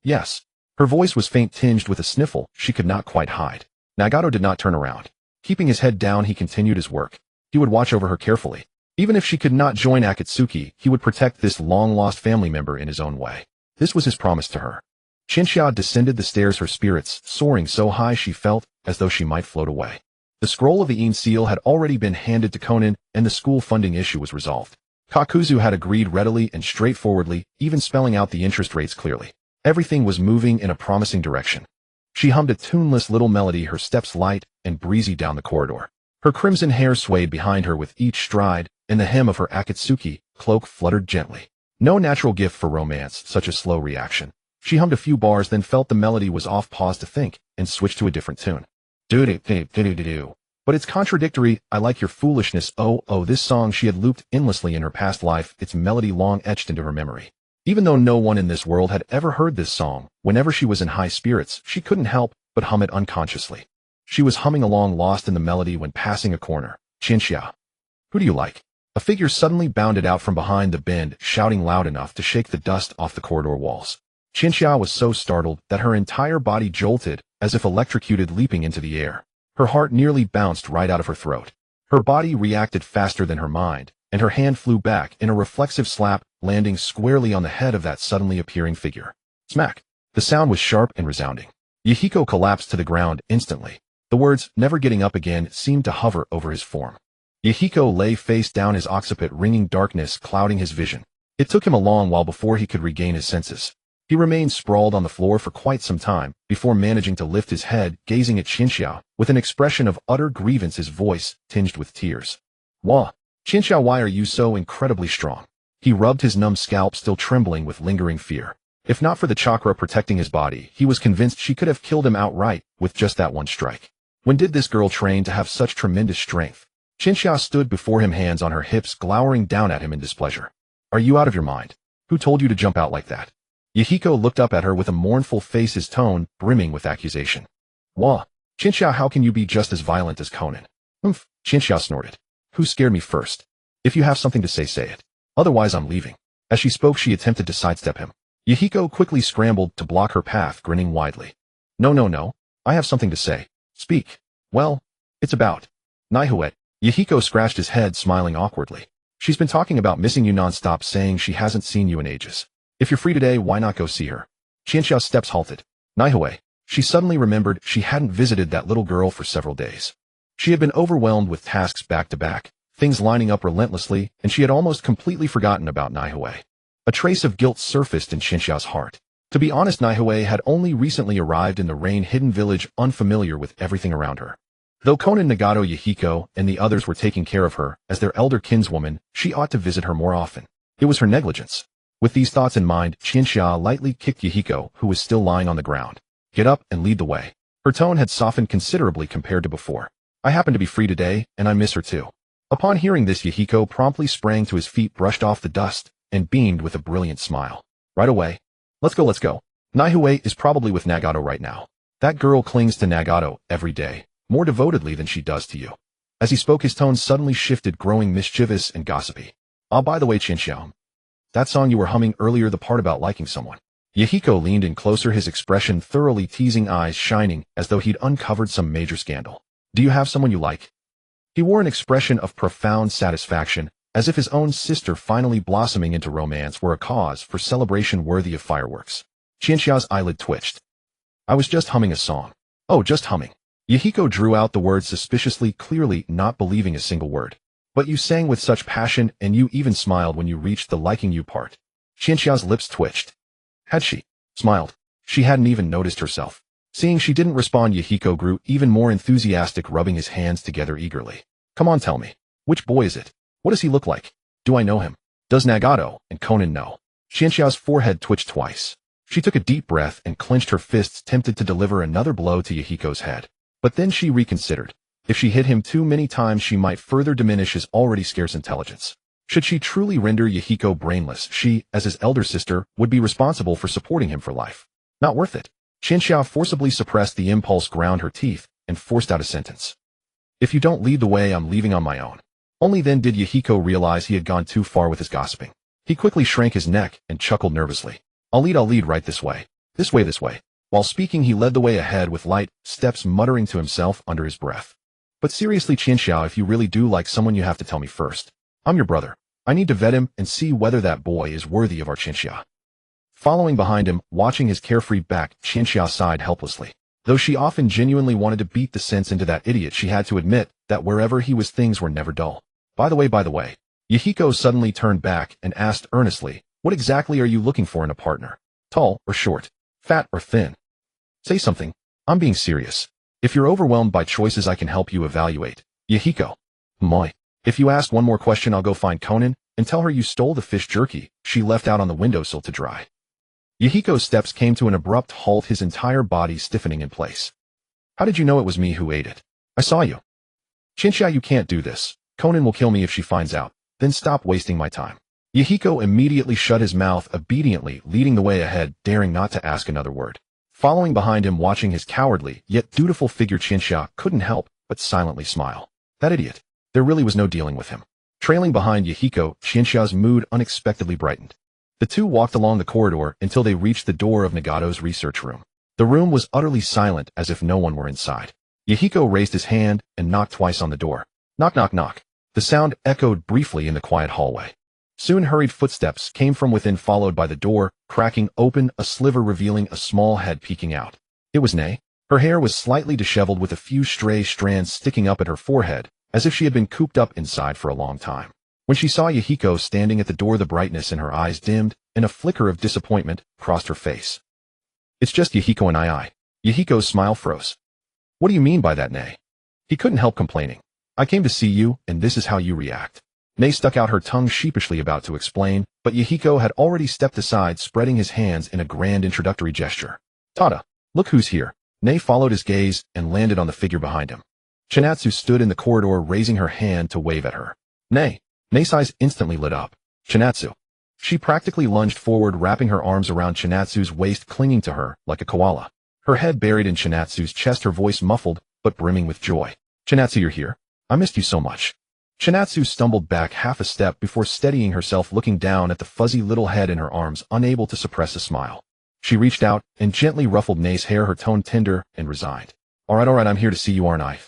Yes. Her voice was faint, tinged with a sniffle she could not quite hide. Nagato did not turn around. Keeping his head down, he continued his work. He would watch over her carefully. Even if she could not join Akatsuki, he would protect this long-lost family member in his own way. This was his promise to her. Chinchia descended the stairs, her spirits soaring so high she felt as though she might float away. The scroll of the Een seal had already been handed to Konan, and the school funding issue was resolved. Kakuzu had agreed readily and straightforwardly, even spelling out the interest rates clearly. Everything was moving in a promising direction. She hummed a tuneless little melody, her steps light and breezy down the corridor. Her crimson hair swayed behind her with each stride, and the hem of her Akatsuki cloak fluttered gently. No natural gift for romance, such a slow reaction. She hummed a few bars, then felt the melody was off, paused to think, and switched to a different tune. Do-do-do-do-do-do. But it's contradictory. I like your foolishness. Oh, this song she had looped endlessly in her past life, its melody long etched into her memory. Even though no one in this world had ever heard this song, whenever she was in high spirits, she couldn't help but hum it unconsciously. She was humming along, lost in the melody, when passing a corner. Chinchia. Who do you like? A figure suddenly bounded out from behind the bend, shouting loud enough to shake the dust off the corridor walls. Chinchia was so startled that her entire body jolted, as if electrocuted, leaping into the air. Her heart nearly bounced right out of her throat. Her body reacted faster than her mind, and her hand flew back in a reflexive slap, landing squarely on the head of that suddenly appearing figure. Smack! The sound was sharp and resounding. Yahiko collapsed to the ground instantly. The words, "never getting up again," seemed to hover over his form. Yahiko lay face down, his occiput ringing, darkness clouding his vision. It took him a long while before he could regain his senses. He remained sprawled on the floor for quite some time, before managing to lift his head, gazing at Chinchia, with an expression of utter grievance, his voice tinged with tears. Wah! Chinchia, why are you so incredibly strong? He rubbed his numb scalp, still trembling with lingering fear. If not for the chakra protecting his body, he was convinced she could have killed him outright with just that one strike. When did this girl train to have such tremendous strength? Chinchia stood before him, hands on her hips, glowering down at him in displeasure. Are you out of your mind? Who told you to jump out like that? Yahiko looked up at her with a mournful face, his tone brimming with accusation. Wah! Chinchia, how can you be just as violent as Konan? Humph! Chinchia snorted. Who scared me first? If you have something to say, say it. Otherwise I'm leaving. As she spoke, she attempted to sidestep him. Yahiko quickly scrambled to block her path, grinning widely. No. I have something to say. Speak. Well, it's about Naihuet. Yahiko scratched his head, smiling awkwardly. She's been talking about missing you nonstop, saying she hasn't seen you in ages. If you're free today, why not go see her? Chinchia's steps halted. Naihuet. She suddenly remembered she hadn't visited that little girl for several days. She had been overwhelmed with tasks back to back, things lining up relentlessly, and she had almost completely forgotten about Naihuet. A trace of guilt surfaced in Chinchia's heart. To be honest, Naihuet had only recently arrived in the rain-hidden village, unfamiliar with everything around her. Though Konan, Nagato, Yahiko, and the others were taking care of her as their elder kinswoman, she ought to visit her more often. It was her negligence. With these thoughts in mind, Chinchia lightly kicked Yahiko, who was still lying on the ground. Get up and lead the way. Her tone had softened considerably compared to before. I happen to be free today, and I miss her too. Upon hearing this, Yahiko promptly sprang to his feet, brushed off the dust, and beamed with a brilliant smile. Right away. Let's go, let's go. Naihue is probably with Nagato right now. That girl clings to Nagato every day, more devotedly than she does to you. As he spoke, his tone suddenly shifted, growing mischievous and gossipy. Ah, by the way, Chinxiao, that song you were humming earlier, the part about liking someone. Yahiko leaned in closer, his expression thoroughly teasing, eyes shining as though he'd uncovered some major scandal. Do you have someone you like? He wore an expression of profound satisfaction, as if his own sister finally blossoming into romance were a cause for celebration worthy of fireworks. Qianxiao's eyelid twitched. I was just humming a song. Oh, just humming. Yahiko drew out the words suspiciously, clearly not believing a single word. But you sang with such passion, and you even smiled when you reached the liking you part. Qianxiao's lips twitched. Had she smiled? She hadn't even noticed herself. Seeing she didn't respond, Yahiko grew even more enthusiastic, rubbing his hands together eagerly. Come on, tell me. Which boy is it? What does he look like? Do I know him? Does Nagato and Konan know? Qianxiao's forehead twitched twice. She took a deep breath and clenched her fists, tempted to deliver another blow to Yahiko's head. But then she reconsidered. If she hit him too many times, she might further diminish his already scarce intelligence. Should she truly render Yahiko brainless, she, as his elder sister, would be responsible for supporting him for life. Not worth it. Qianxiao forcibly suppressed the impulse, ground her teeth, and forced out a sentence. If you don't lead the way, I'm leaving on my own. Only then did Yahiko realize he had gone too far with his gossiping. He quickly shrank his neck and chuckled nervously. I'll lead right this way. This way, this way. While speaking, he led the way ahead with light steps, muttering to himself under his breath. But seriously, Qianxiao, if you really do like someone, you have to tell me first. I'm your brother. I need to vet him and see whether that boy is worthy of our Qianxia. Following behind him, watching his carefree back, Qianxia sighed helplessly. Though she often genuinely wanted to beat the sense into that idiot, she had to admit that wherever he was, things were never dull. By the way, Yahiko suddenly turned back and asked earnestly, what exactly are you looking for in a partner? Tall or short? Fat or thin? Say something. I'm being serious. If you're overwhelmed by choices, I can help you evaluate. Yahiko. Moi. If you ask one more question, I'll go find Konan and tell her you stole the fish jerky she left out on the windowsill to dry. Yahiko's steps came to an abrupt halt, his entire body stiffening in place. How did you know it was me who ate it? I saw you. Qianxia, you can't do this. Konan will kill me if she finds out. Then stop wasting my time. Yahiko immediately shut his mouth, obediently leading the way ahead, daring not to ask another word. Following behind him, watching his cowardly yet dutiful figure, Qianxia couldn't help but silently smile. That idiot. There really was no dealing with him. Trailing behind Yahiko, Qianxia's mood unexpectedly brightened. The two walked along the corridor until they reached the door of Nagato's research room. The room was utterly silent, as if no one were inside. Yahiko raised his hand and knocked twice on the door. Knock, knock, knock. The sound echoed briefly in the quiet hallway. Soon hurried footsteps came from within, followed by the door cracking open, a sliver revealing a small head peeking out. It was Nei. Her hair was slightly disheveled, with a few stray strands sticking up at her forehead, as if she had been cooped up inside for a long time. When she saw Yahiko standing at the door, the brightness in her eyes dimmed, and a flicker of disappointment crossed her face. It's just Yahiko and I. Yahiko's smile froze. What do you mean by that, Nei? He couldn't help complaining. I came to see you, and this is how you react. Nei stuck out her tongue, sheepishly about to explain, but Yahiko had already stepped aside, spreading his hands in a grand introductory gesture. Tada! Look who's here. Nei followed his gaze and landed on the figure behind him. Chinatsu stood in the corridor, raising her hand to wave at her. Nei! Nei's eyes instantly lit up. Chinatsu. She practically lunged forward, wrapping her arms around Chinatsu's waist, clinging to her like a koala. Her head buried in Chinatsu's chest, her voice muffled but brimming with joy. Chinatsu, you're here? I missed you so much. Chinatsu stumbled back half a step before steadying herself, looking down at the fuzzy little head in her arms, unable to suppress a smile. She reached out and gently ruffled Nei's hair, her tone tender and resigned. All right, I'm here to see you, aren't I?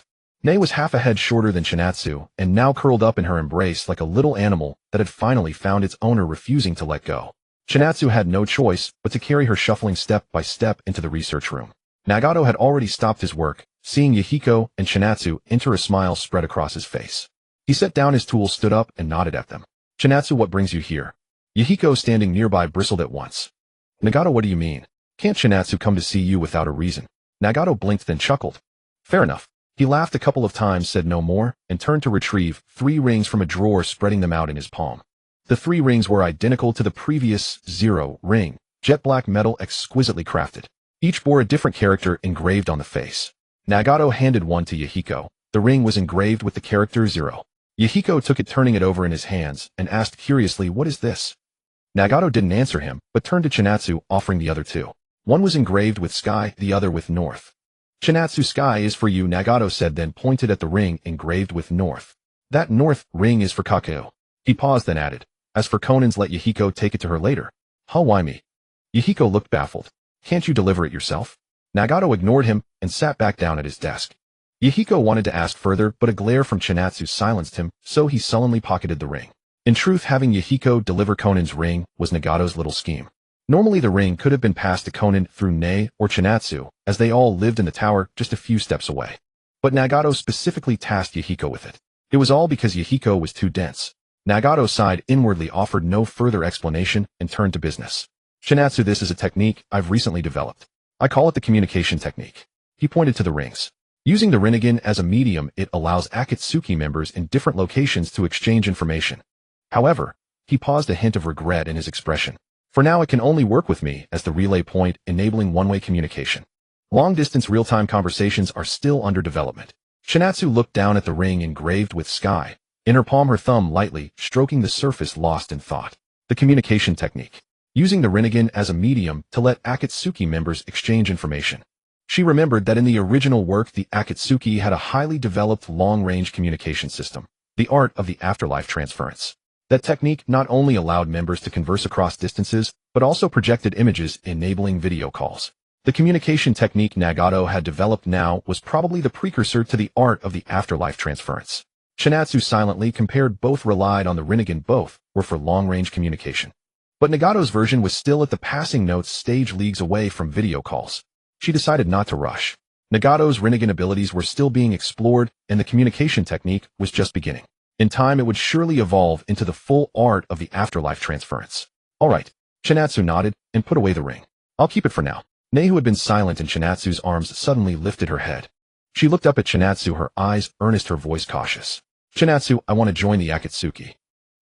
Nei was half a head shorter than Chinatsu, and now curled up in her embrace like a little animal that had finally found its owner, refusing to let go. Chinatsu had no choice but to carry her, shuffling step by step into the research room. Nagato had already stopped his work. Seeing Yahiko and Chinatsu enter, a smile spread across his face. He set down his tools, stood up, and nodded at them. Chinatsu, what brings you here? Yahiko, standing nearby, bristled at once. Nagato, what do you mean? Can't Chinatsu come to see you without a reason? Nagato blinked, then chuckled. Fair enough. He laughed a couple of times, said no more, and turned to retrieve 3 rings from a drawer, spreading them out in his palm. The 3 rings were identical to the previous 0 ring, jet black metal, exquisitely crafted. Each bore a different character engraved on the face. Nagato handed one to Yahiko. The ring was engraved with the character 0. Yahiko took it, turning it over in his hands, and asked curiously, what is this? Nagato didn't answer him, but turned to Chinatsu, offering the other two. One was engraved with sky, the other with north. Chinatsu, sky is for you, Nagato said, then pointed at the ring engraved with north. That north ring is for Kakuzu. He paused, then added, as for Konan's, let Yahiko take it to her later. Huh, why me? Yahiko looked baffled. Can't you deliver it yourself? Nagato ignored him and sat back down at his desk. Yahiko wanted to ask further, but a glare from Chinatsu silenced him, so he sullenly pocketed the ring. In truth, having Yahiko deliver Konan's ring was Nagato's little scheme. Normally the ring could have been passed to Konan through Nei or Chinatsu, as they all lived in the tower just a few steps away. But Nagato specifically tasked Yahiko with it. It was all because Yahiko was too dense. Nagato sighed inwardly, offered no further explanation, and turned to business. Chinatsu, this is a technique I've recently developed. I call it the communication technique. He pointed to the rings. Using the Rinnegan as a medium, it allows Akatsuki members in different locations to exchange information. However, he paused, a hint of regret in his expression. For now it can only work with me as the relay point, enabling one-way communication. Long-distance real-time conversations are still under development. Chinatsu looked down at the ring engraved with sky. In her palm, her thumb lightly stroking the surface, lost in thought. The communication technique. Using the Rinnegan as a medium to let Akatsuki members exchange information. She remembered that in the original work the Akatsuki had a highly developed long-range communication system, the art of the afterlife transference. That technique not only allowed members to converse across distances, but also projected images, enabling video calls. The communication technique Nagato had developed now was probably the precursor to the art of the afterlife transference. Chinatsu silently compared both, relied on the Rinnegan, both were for long-range communication. But Nagato's version was still at the passing notes stage, leagues away from video calls. She decided not to rush. Nagato's Rinnegan abilities were still being explored, and the communication technique was just beginning. In time, it would surely evolve into the full art of the afterlife transference. All right, Chinatsu nodded and put away the ring. I'll keep it for now. Nei, who had been silent in Chinatsu's arms, suddenly lifted her head. She looked up at Chinatsu, her eyes earnest, her voice cautious. Chinatsu, I want to join the Akatsuki.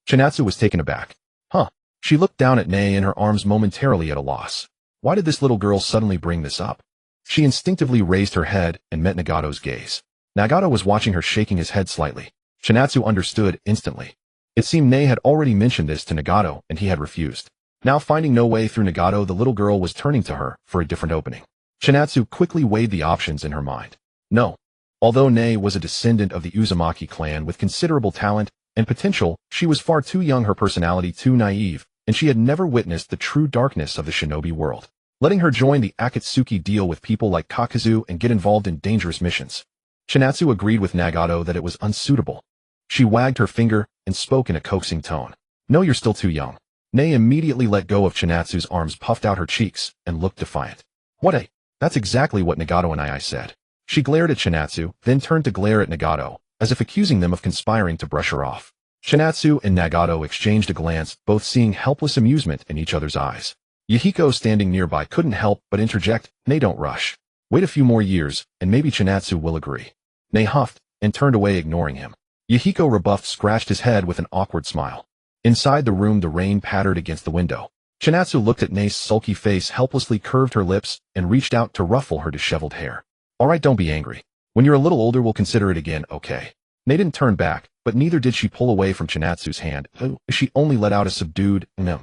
Chinatsu was taken aback. Huh? She looked down at Nei in her arms, momentarily at a loss. Why did this little girl suddenly bring this up? She instinctively raised her head and met Nagato's gaze. Nagato was watching her, shaking his head slightly. Chinatsu understood instantly. It seemed Nei had already mentioned this to Nagato, and he had refused. Now, finding no way through Nagato, the little girl was turning to her for a different opening. Chinatsu quickly weighed the options in her mind. No. Although Nei was a descendant of the Uzumaki clan with considerable talent and potential, she was far too young, her personality too naive, and she had never witnessed the true darkness of the shinobi world. Letting her join the Akatsuki, deal with people like Kakuzu, and get involved in dangerous missions. Chinatsu agreed with Nagato that it was unsuitable. She wagged her finger and spoke in a coaxing tone. No, you're still too young. Nei immediately let go of Chinatsu's arms, puffed out her cheeks, and looked defiant. That's exactly what Nagato and I said. She glared at Chinatsu, then turned to glare at Nagato, as if accusing them of conspiring to brush her off. Chinatsu and Nagato exchanged a glance, both seeing helpless amusement in each other's eyes. Yahiko, standing nearby, couldn't help but interject, Nei, don't rush. Wait a few more years, and maybe Chinatsu will agree. Nei huffed, and turned away, ignoring him. Yahiko, rebuffed, scratched his head with an awkward smile. Inside the room, the rain pattered against the window. Chinatsu looked at Nei's sulky face, helplessly curved her lips, and reached out to ruffle her disheveled hair. All right, don't be angry. When you're a little older, we'll consider it again, okay? Nei didn't turn back, but neither did she pull away from Chinatsu's hand. She only let out a subdued, "Mm."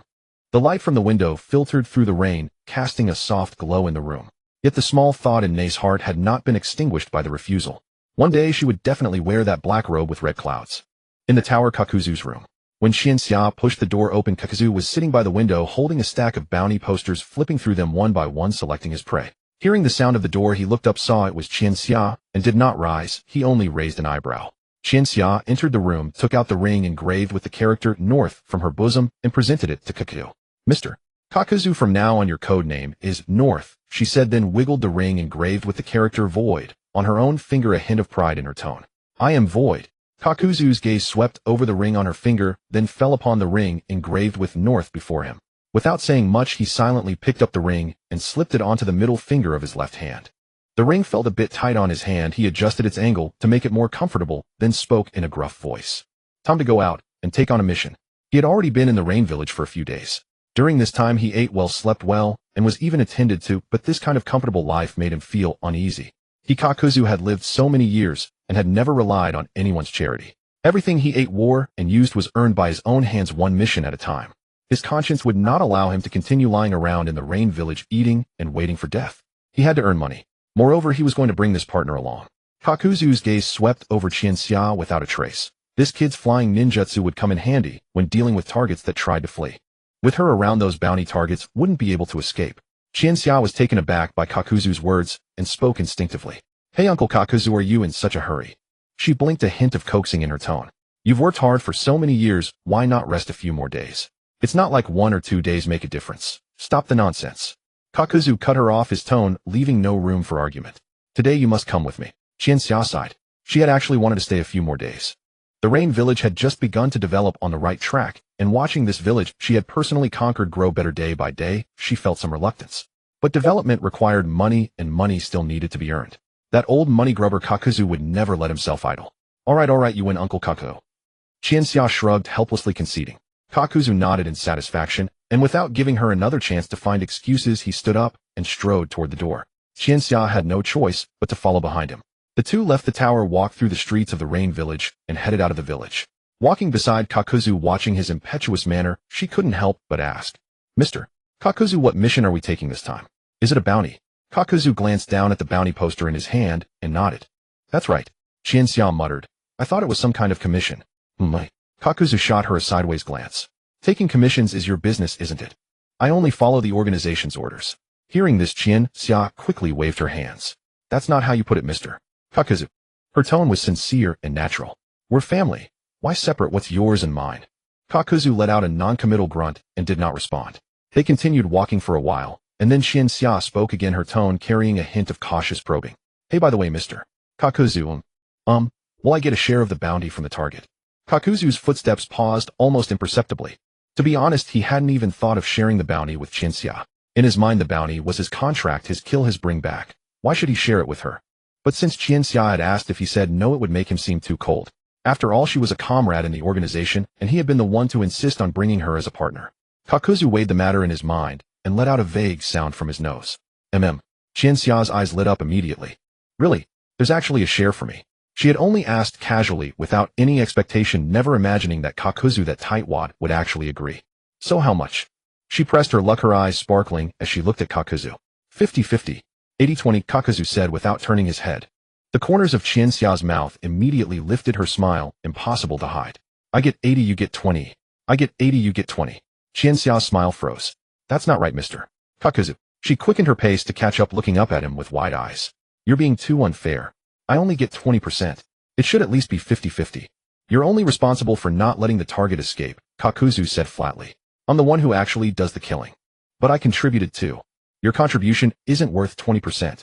The light from the window filtered through the rain, casting a soft glow in the room. Yet the small thought in Nei's heart had not been extinguished by the refusal. One day she would definitely wear that black robe with red clouds. In the tower, Kakuzu's room. When Xianxia pushed the door open, Kakuzu was sitting by the window, holding a stack of bounty posters, flipping through them one by one, selecting his prey. Hearing the sound of the door, he looked up, saw it was Xianxia, and did not rise. He only raised an eyebrow. Xianxia entered the room, took out the ring engraved with the character North from her bosom, and presented it to Kakuzu. Mr. Kakuzu, from now on your code name is North, she said, then wiggled the ring engraved with the character Void on her own finger, a hint of pride in her tone. I am Void. Kakuzu's gaze swept over the ring on her finger, then fell upon the ring engraved with North before him. Without saying much, he silently picked up the ring and slipped it onto the middle finger of his left hand. The ring felt a bit tight on his hand. He adjusted its angle to make it more comfortable, then spoke in a gruff voice. Time to go out and take on a mission. He had already been in the rain village for a few days. During this time he ate well, slept well, and was even attended to, but this kind of comfortable life made him feel uneasy. Kakuzu had lived so many years and had never relied on anyone's charity. Everything he ate, wore, and used was earned by his own hands, one mission at a time. His conscience would not allow him to continue lying around in the rain village eating and waiting for death. He had to earn money. Moreover, he was going to bring this partner along. Kakuzu's gaze swept over Qianxia without a trace. This kid's flying ninjutsu would come in handy when dealing with targets that tried to flee. With her around, those bounty targets wouldn't be able to escape. Qianxia was taken aback by Kakuzu's words and spoke instinctively. Hey Uncle Kakuzu, are you in such a hurry? She blinked, a hint of coaxing in her tone. You've worked hard for so many years, why not rest a few more days? It's not like 1 or 2 days make a difference. Stop the nonsense. Kakuzu cut her off, his tone leaving no room for argument. Today you must come with me. Qianxia sighed. She had actually wanted to stay a few more days. The rain village had just begun to develop on the right track, and watching this village she had personally conquered grow better day by day, she felt some reluctance. But development required money, and money still needed to be earned. That old money grubber Kakuzu would never let himself idle. All right, you win, Uncle Kaku. Qianxia shrugged, helplessly conceding. Kakuzu nodded in satisfaction, and without giving her another chance to find excuses, he stood up and strode toward the door. Qianxia had no choice but to follow behind him. The two left the tower, walked through the streets of the rain village, and headed out of the village. Walking beside Kakuzu, watching his impetuous manner, she couldn't help but ask, Mr. Kakuzu, what mission are we taking this time? Is it a bounty? Kakuzu glanced down at the bounty poster in his hand and nodded. That's right. Qianxia muttered. I thought it was some kind of commission. Kakuzu shot her a sideways glance. Taking commissions is your business, isn't it? I only follow the organization's orders. Hearing this, Qianxia quickly waved her hands. That's not how you put it, Mr. Kakuzu. Her tone was sincere and natural. We're family. Why separate what's yours and mine? Kakuzu let out a non-committal grunt and did not respond. They continued walking for a while, and then Qianxia spoke again, her tone carrying a hint of cautious probing. Hey, by the way, Mr. Kakuzu, will I get a share of the bounty from the target? Kakuzu's footsteps paused almost imperceptibly. To be honest, he hadn't even thought of sharing the bounty with Qianxia. In his mind, the bounty was his contract, his kill, his bring back. Why should he share it with her? But since Qianxia had asked, if he said no, it would make him seem too cold. After all, she was a comrade in the organization, and he had been the one to insist on bringing her as a partner. Kakuzu weighed the matter in his mind and let out a vague sound from his nose. Qianxia's eyes lit up immediately. Really? There's actually a share for me. She had only asked casually, without any expectation, never imagining that Kakuzu, that tightwad, would actually agree. So how much? She pressed her luck, her eyes sparkling as she looked at Kakuzu. 50-50. 80-20, Kakuzu said without turning his head. The corners of Qianxia's mouth immediately lifted, her smile impossible to hide. I get 80, you get 20. I get 80, you get 20. Qianxia's smile froze. That's not right, Mr. Kakuzu. She quickened her pace to catch up, looking up at him with wide eyes. You're being too unfair. I only get 20%. It should at least be 50-50. You're only responsible for not letting the target escape, Kakuzu said flatly. I'm the one who actually does the killing. But I contributed too. Your contribution isn't worth 20%.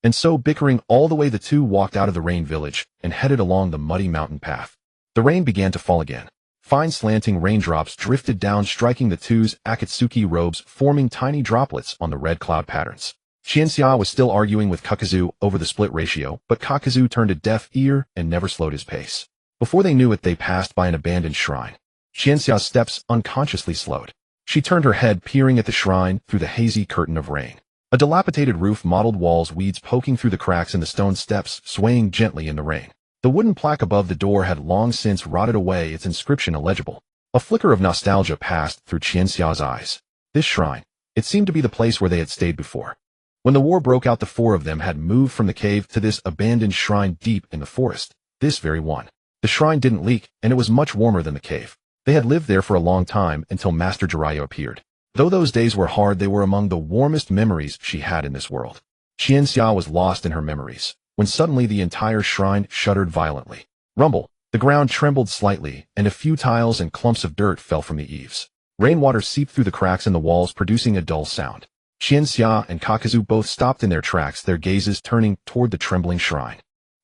And so, bickering all the way, the two walked out of the rain village and headed along the muddy mountain path. The rain began to fall again. Fine slanting raindrops drifted down, striking the two's akatsuki robes, forming tiny droplets on the red cloud patterns. Qianxia was still arguing with Kakuzu over the split ratio, but Kakuzu turned a deaf ear and never slowed his pace. Before they knew it, they passed by an abandoned shrine. Qianxia's steps unconsciously slowed. She turned her head, peering at the shrine through the hazy curtain of rain. A dilapidated roof, mottled walls, weeds poking through the cracks in the stone steps, swaying gently in the rain. The wooden plaque above the door had long since rotted away, its inscription illegible. A flicker of nostalgia passed through Qianxia's eyes. This shrine. It seemed to be the place where they had stayed before. When the war broke out, the four of them had moved from the cave to this abandoned shrine deep in the forest. This very one. The shrine didn't leak, and it was much warmer than the cave. They had lived there for a long time until Master Jiraiya appeared. Though those days were hard, they were among the warmest memories she had in this world. Qianxia was lost in her memories, when suddenly the entire shrine shuddered violently. Rumble. The ground trembled slightly, and a few tiles and clumps of dirt fell from the eaves. Rainwater seeped through the cracks in the walls, producing a dull sound. Qianxia and Kakuzu both stopped in their tracks, their gazes turning toward the trembling shrine.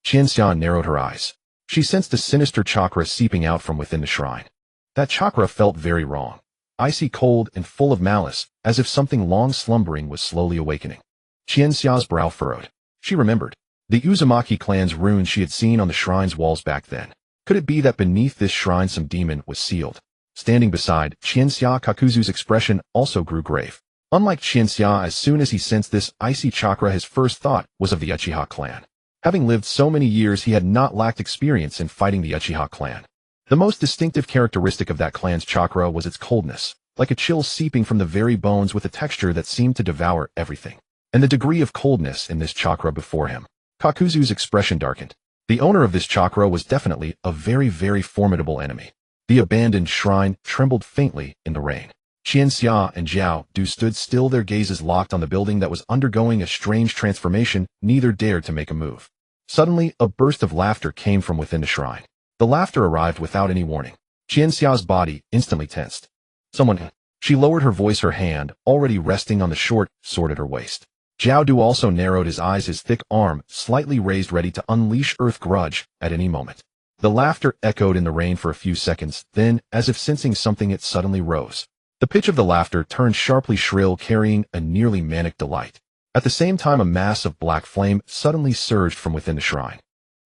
Qianxia narrowed her eyes. She sensed a sinister chakra seeping out from within the shrine. That chakra felt very wrong. Icy cold and full of malice, as if something long slumbering was slowly awakening. Qianxia's brow furrowed. She remembered the Uzumaki clan's runes she had seen on the shrine's walls back then. Could it be that beneath this shrine some demon was sealed? Standing beside Qianxia, Kakuzu's expression also grew grave. Unlike Qianxia, as soon as he sensed this icy chakra, his first thought was of the Uchiha clan. Having lived so many years, he had not lacked experience in fighting the Uchiha clan. The most distinctive characteristic of that clan's chakra was its coldness. like a chill seeping from the very bones with a texture that seemed to devour everything. And the degree of coldness in this chakra before him. Kakuzu's expression darkened. The owner of this chakra was definitely a very, very formidable enemy. The abandoned shrine trembled faintly in the rain. Qianxia and Zhao Du stood still, their gazes locked on the building that was undergoing a strange transformation. Neither dared to make a move. Suddenly, a burst of laughter came from within the shrine. The laughter arrived without any warning. Qianxia's body instantly tensed. Someone. She lowered her voice, her hand, already resting on the short sword at her waist. Zhao Du also narrowed his eyes, his thick arm slightly raised, ready to unleash Earth Grudge at any moment. The laughter echoed in the rain for a few seconds, then, as if sensing something, it suddenly rose. The pitch of the laughter turned sharply shrill, carrying a nearly manic delight. At the same time, a mass of black flame suddenly surged from within the shrine.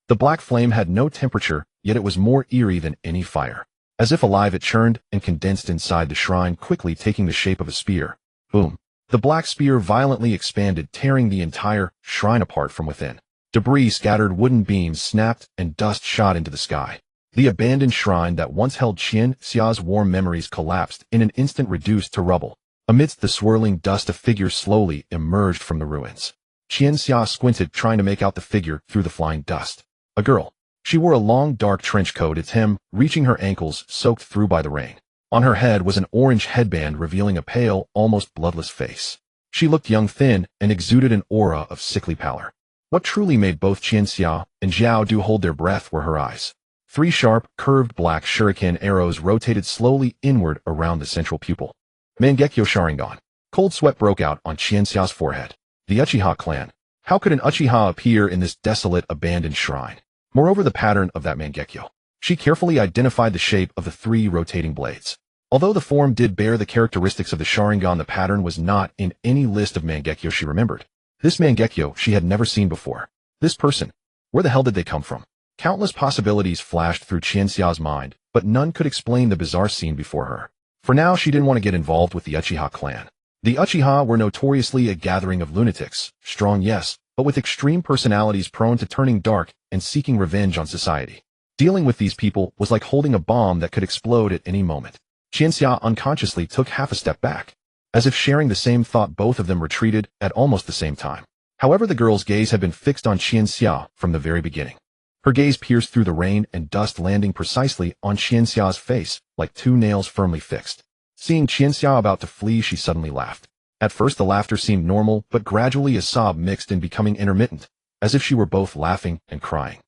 The black flame had no temperature, yet it was more eerie than any fire. As if alive, it churned and condensed inside the shrine, quickly taking the shape of a spear. Boom. The black spear violently expanded, tearing the entire shrine apart from within. Debris scattered, wooden beams snapped, and dust shot into the sky. The abandoned shrine that once held Qianxia's warm memories collapsed in an instant, reduced to rubble. Amidst the swirling dust, a figure slowly emerged from the ruins. Qianxia squinted, trying to make out the figure through the flying dust. A girl. She wore a long, dark trench coat, its hem reaching her ankles, soaked through by the rain. On her head was an orange headband, revealing a pale, almost bloodless face. She looked young, thin, and exuded an aura of sickly pallor. What truly made both Qianxia and Zhao Du hold their breath were her eyes. 3 sharp, curved black shuriken arrows rotated slowly inward around the central pupil. Mangekyo Sharingan. Cold sweat broke out on Qianxia's forehead. The Uchiha clan. How could an Uchiha appear in this desolate, abandoned shrine? Moreover, the pattern of that Mangekyo. She carefully identified the shape of the 3 rotating blades. Although the form did bear the characteristics of the Sharingan, the pattern was not in any list of Mangekyo she remembered. This Mangekyo she had never seen before. This person. Where the hell did they come from? Countless possibilities flashed through Qianxia's mind, but none could explain the bizarre scene before her. For now, she didn't want to get involved with the Uchiha clan. The Uchiha were notoriously a gathering of lunatics, strong yes, but with extreme personalities prone to turning dark and seeking revenge on society. Dealing with these people was like holding a bomb that could explode at any moment. Qianxia unconsciously took half a step back. As if sharing the same thought, both of them retreated at almost the same time. However, the girl's gaze had been fixed on Qianxia from the very beginning. Her gaze pierced through the rain and dust, landing precisely on Qianxia's face, like 2 nails firmly fixed. Seeing Qianxia about to flee, she suddenly laughed. At first the laughter seemed normal, but gradually a sob mixed in, becoming intermittent, as if she were both laughing and crying.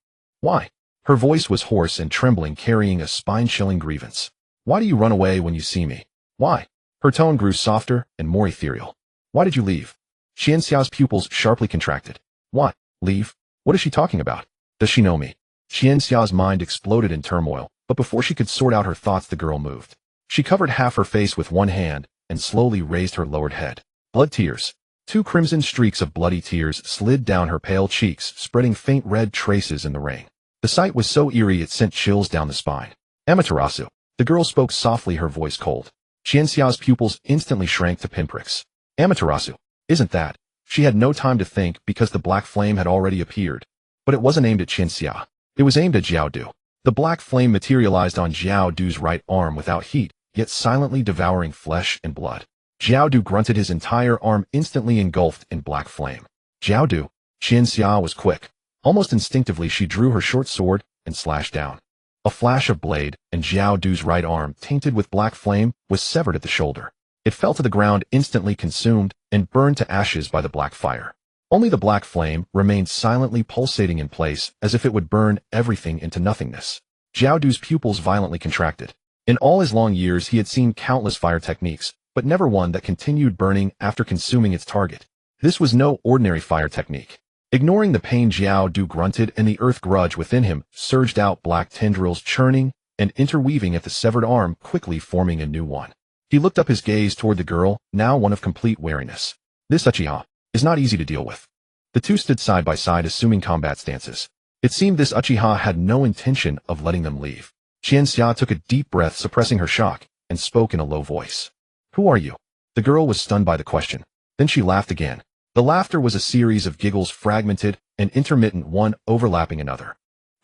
Why? Her voice was hoarse and trembling, carrying a spine-chilling grievance. Why do you run away when you see me? Why? Her tone grew softer and more ethereal. Why did you leave? Qianxia's pupils sharply contracted. What? Leave? What is she talking about? Does she know me? Qianxia's mind exploded in turmoil, but before she could sort out her thoughts, the girl moved. She covered half her face with one hand and slowly raised her lowered head. Blood tears. 2 crimson streaks of bloody tears slid down her pale cheeks, spreading faint red traces in the rain. The sight was so eerie it sent chills down the spine. Amaterasu. The girl spoke softly, her voice cold. Qianxia's pupils instantly shrank to pinpricks. Amaterasu. Isn't that? She had no time to think because the black flame had already appeared. But it wasn't aimed at Qianxia. It was aimed at Zhao Du. The black flame materialized on Zhao Du's right arm without heat, yet silently devouring flesh and blood. Zhao Du grunted, his entire arm instantly engulfed in black flame. Zhao Du. Qianxia was quick. Almost instinctively she drew her short sword and slashed down. A flash of blade, and Zhao Du's right arm, tainted with black flame, was severed at the shoulder. It fell to the ground, instantly consumed and burned to ashes by the black fire. Only the black flame remained silently pulsating in place, as if it would burn everything into nothingness. Zhao Du's pupils violently contracted. In all his long years he had seen countless fire techniques, but never one that continued burning after consuming its target. This was no ordinary fire technique. Ignoring the pain, Zhao Du grunted, and the earth grudge within him surged out, black tendrils churning and interweaving at the severed arm, quickly forming a new one. He looked up, his gaze toward the girl, now one of complete wariness. This Uchiha is not easy to deal with. The two stood side by side, assuming combat stances. It seemed this Uchiha had no intention of letting them leave. Qianxia took a deep breath, suppressing her shock, and spoke in a low voice. Who are you? The girl was stunned by the question. Then she laughed again. The laughter was a series of giggles, fragmented and intermittent, one overlapping another.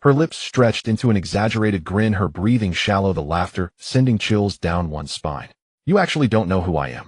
Her lips stretched into an exaggerated grin, her breathing shallow, the laughter sending chills down one's spine. You actually don't know who I am.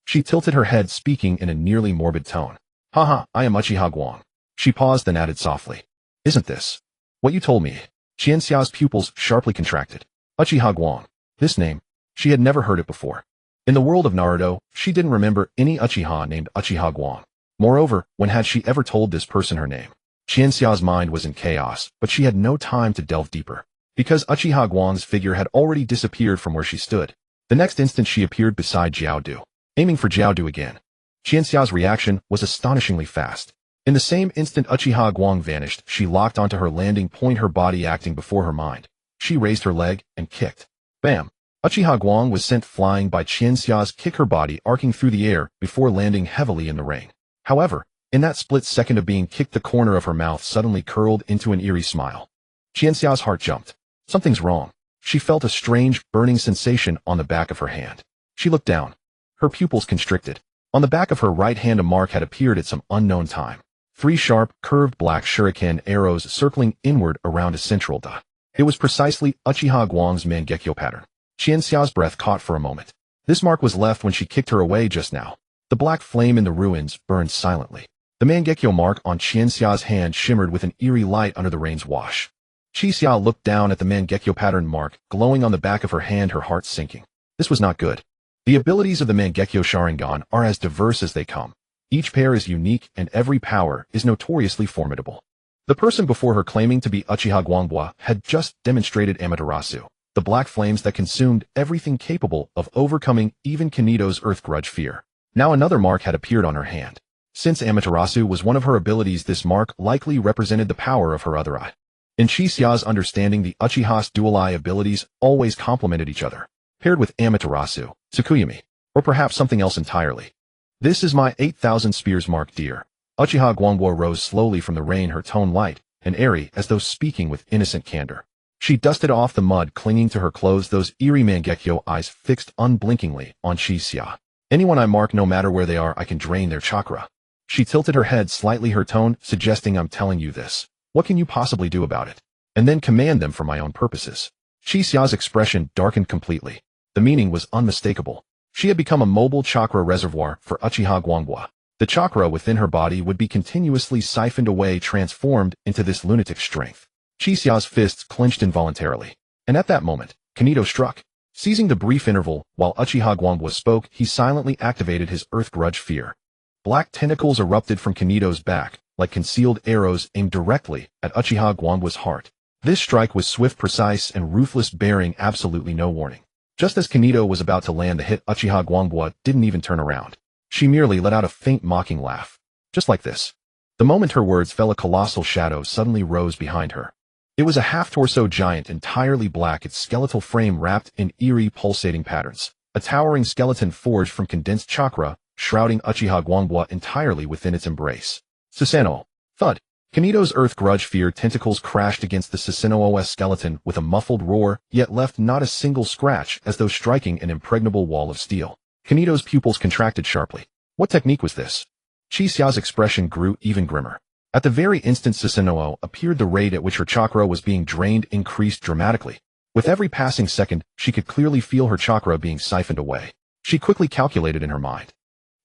She tilted her head, speaking in a nearly morbid tone. Haha, I am Uchiha Guang. She paused, then added softly. Isn't this what you told me? Qianxia's pupils sharply contracted. Uchiha Guang. This name. She had never heard it before. In the world of Naruto, she didn't remember any Uchiha named Uchiha Guang. Moreover, when had she ever told this person her name? Qianxia's mind was in chaos, but she had no time to delve deeper. Because Uchiha Guang's figure had already disappeared from where she stood. The next instant she appeared beside Jiaodu, aiming for Jiaodu again. Qianxia's reaction was astonishingly fast. In the same instant Uchiha Guang vanished, she locked onto her landing point, her body acting before her mind. She raised her leg and kicked. Bam! Uchiha Guang was sent flying by Qianxia's kick, her body arcing through the air before landing heavily in the ring. However, in that split second of being kicked, the corner of her mouth suddenly curled into an eerie smile. Qianxia's heart jumped. Something's wrong. She felt a strange, burning sensation on the back of her hand. She looked down. Her pupils constricted. On the back of her right hand a mark had appeared at some unknown time. 3 sharp, curved black shuriken arrows circling inward around a central dot. It was precisely Uchiha Guang's Mangekyo pattern. Qianxia's breath caught for a moment. This mark was left when she kicked her away just now. The black flame in the ruins burned silently. The Mangekyo mark on Qianxia's hand shimmered with an eerie light under the rain's wash. Qixia looked down at the Mangekyo pattern mark, glowing on the back of her hand, her heart sinking. This was not good. The abilities of the Mangekyo Sharingan are as diverse as they come. Each pair is unique, and every power is notoriously formidable. The person before her, claiming to be Uchiha Guangbua, had just demonstrated Amaterasu, the black flames that consumed everything capable of overcoming even Kanito's earth grudge fear. Now another mark had appeared on her hand. Since Amaterasu was one of her abilities, this mark likely represented the power of her other eye. In Qixia's understanding, the Uchiha's dual eye abilities always complemented each other, paired with Amaterasu, Tsukuyami, or perhaps something else entirely. This is my 8,000 spears mark, dear. Uchiha Guangbua rose slowly from the rain, her tone light and airy as though speaking with innocent candor. She dusted off the mud clinging to her clothes, those eerie Mangekyo eyes fixed unblinkingly on Qixia. Anyone I mark, no matter where they are, I can drain their chakra. She tilted her head slightly, her tone suggesting, I'm telling you this. What can you possibly do about it? And then command them for my own purposes. Qixia's expression darkened completely. The meaning was unmistakable. She had become a mobile chakra reservoir for Uchiha Guangbua. The chakra within her body would be continuously siphoned away, transformed into this lunatic strength. Qixia's fists clenched involuntarily. And at that moment, Kanito struck. Seizing the brief interval while Uchiha Guangbua spoke, he silently activated his earth grudge fear. Black tentacles erupted from Kanito's back, like concealed arrows aimed directly at Uchiha Guangbua's heart. This strike was swift, precise, and ruthless, bearing absolutely no warning. Just as Kanito was about to land the hit, Uchiha Guangbua didn't even turn around. She merely let out a faint mocking laugh. Just like this. The moment her words fell, a colossal shadow suddenly rose behind her. It was a half-torso giant, entirely black, its skeletal frame wrapped in eerie, pulsating patterns. A towering skeleton forged from condensed chakra, shrouding Uchiha Guangbua entirely within its embrace. Susanoo. Thud. Kanito's earth grudge fear tentacles crashed against the Susanoo's skeleton with a muffled roar, yet left not a single scratch, as though striking an impregnable wall of steel. Kanito's pupils contracted sharply. What technique was this? Qixia's expression grew even grimmer. At the very instant Susanoo appeared, the rate at which her chakra was being drained increased dramatically. With every passing second, she could clearly feel her chakra being siphoned away. She quickly calculated in her mind.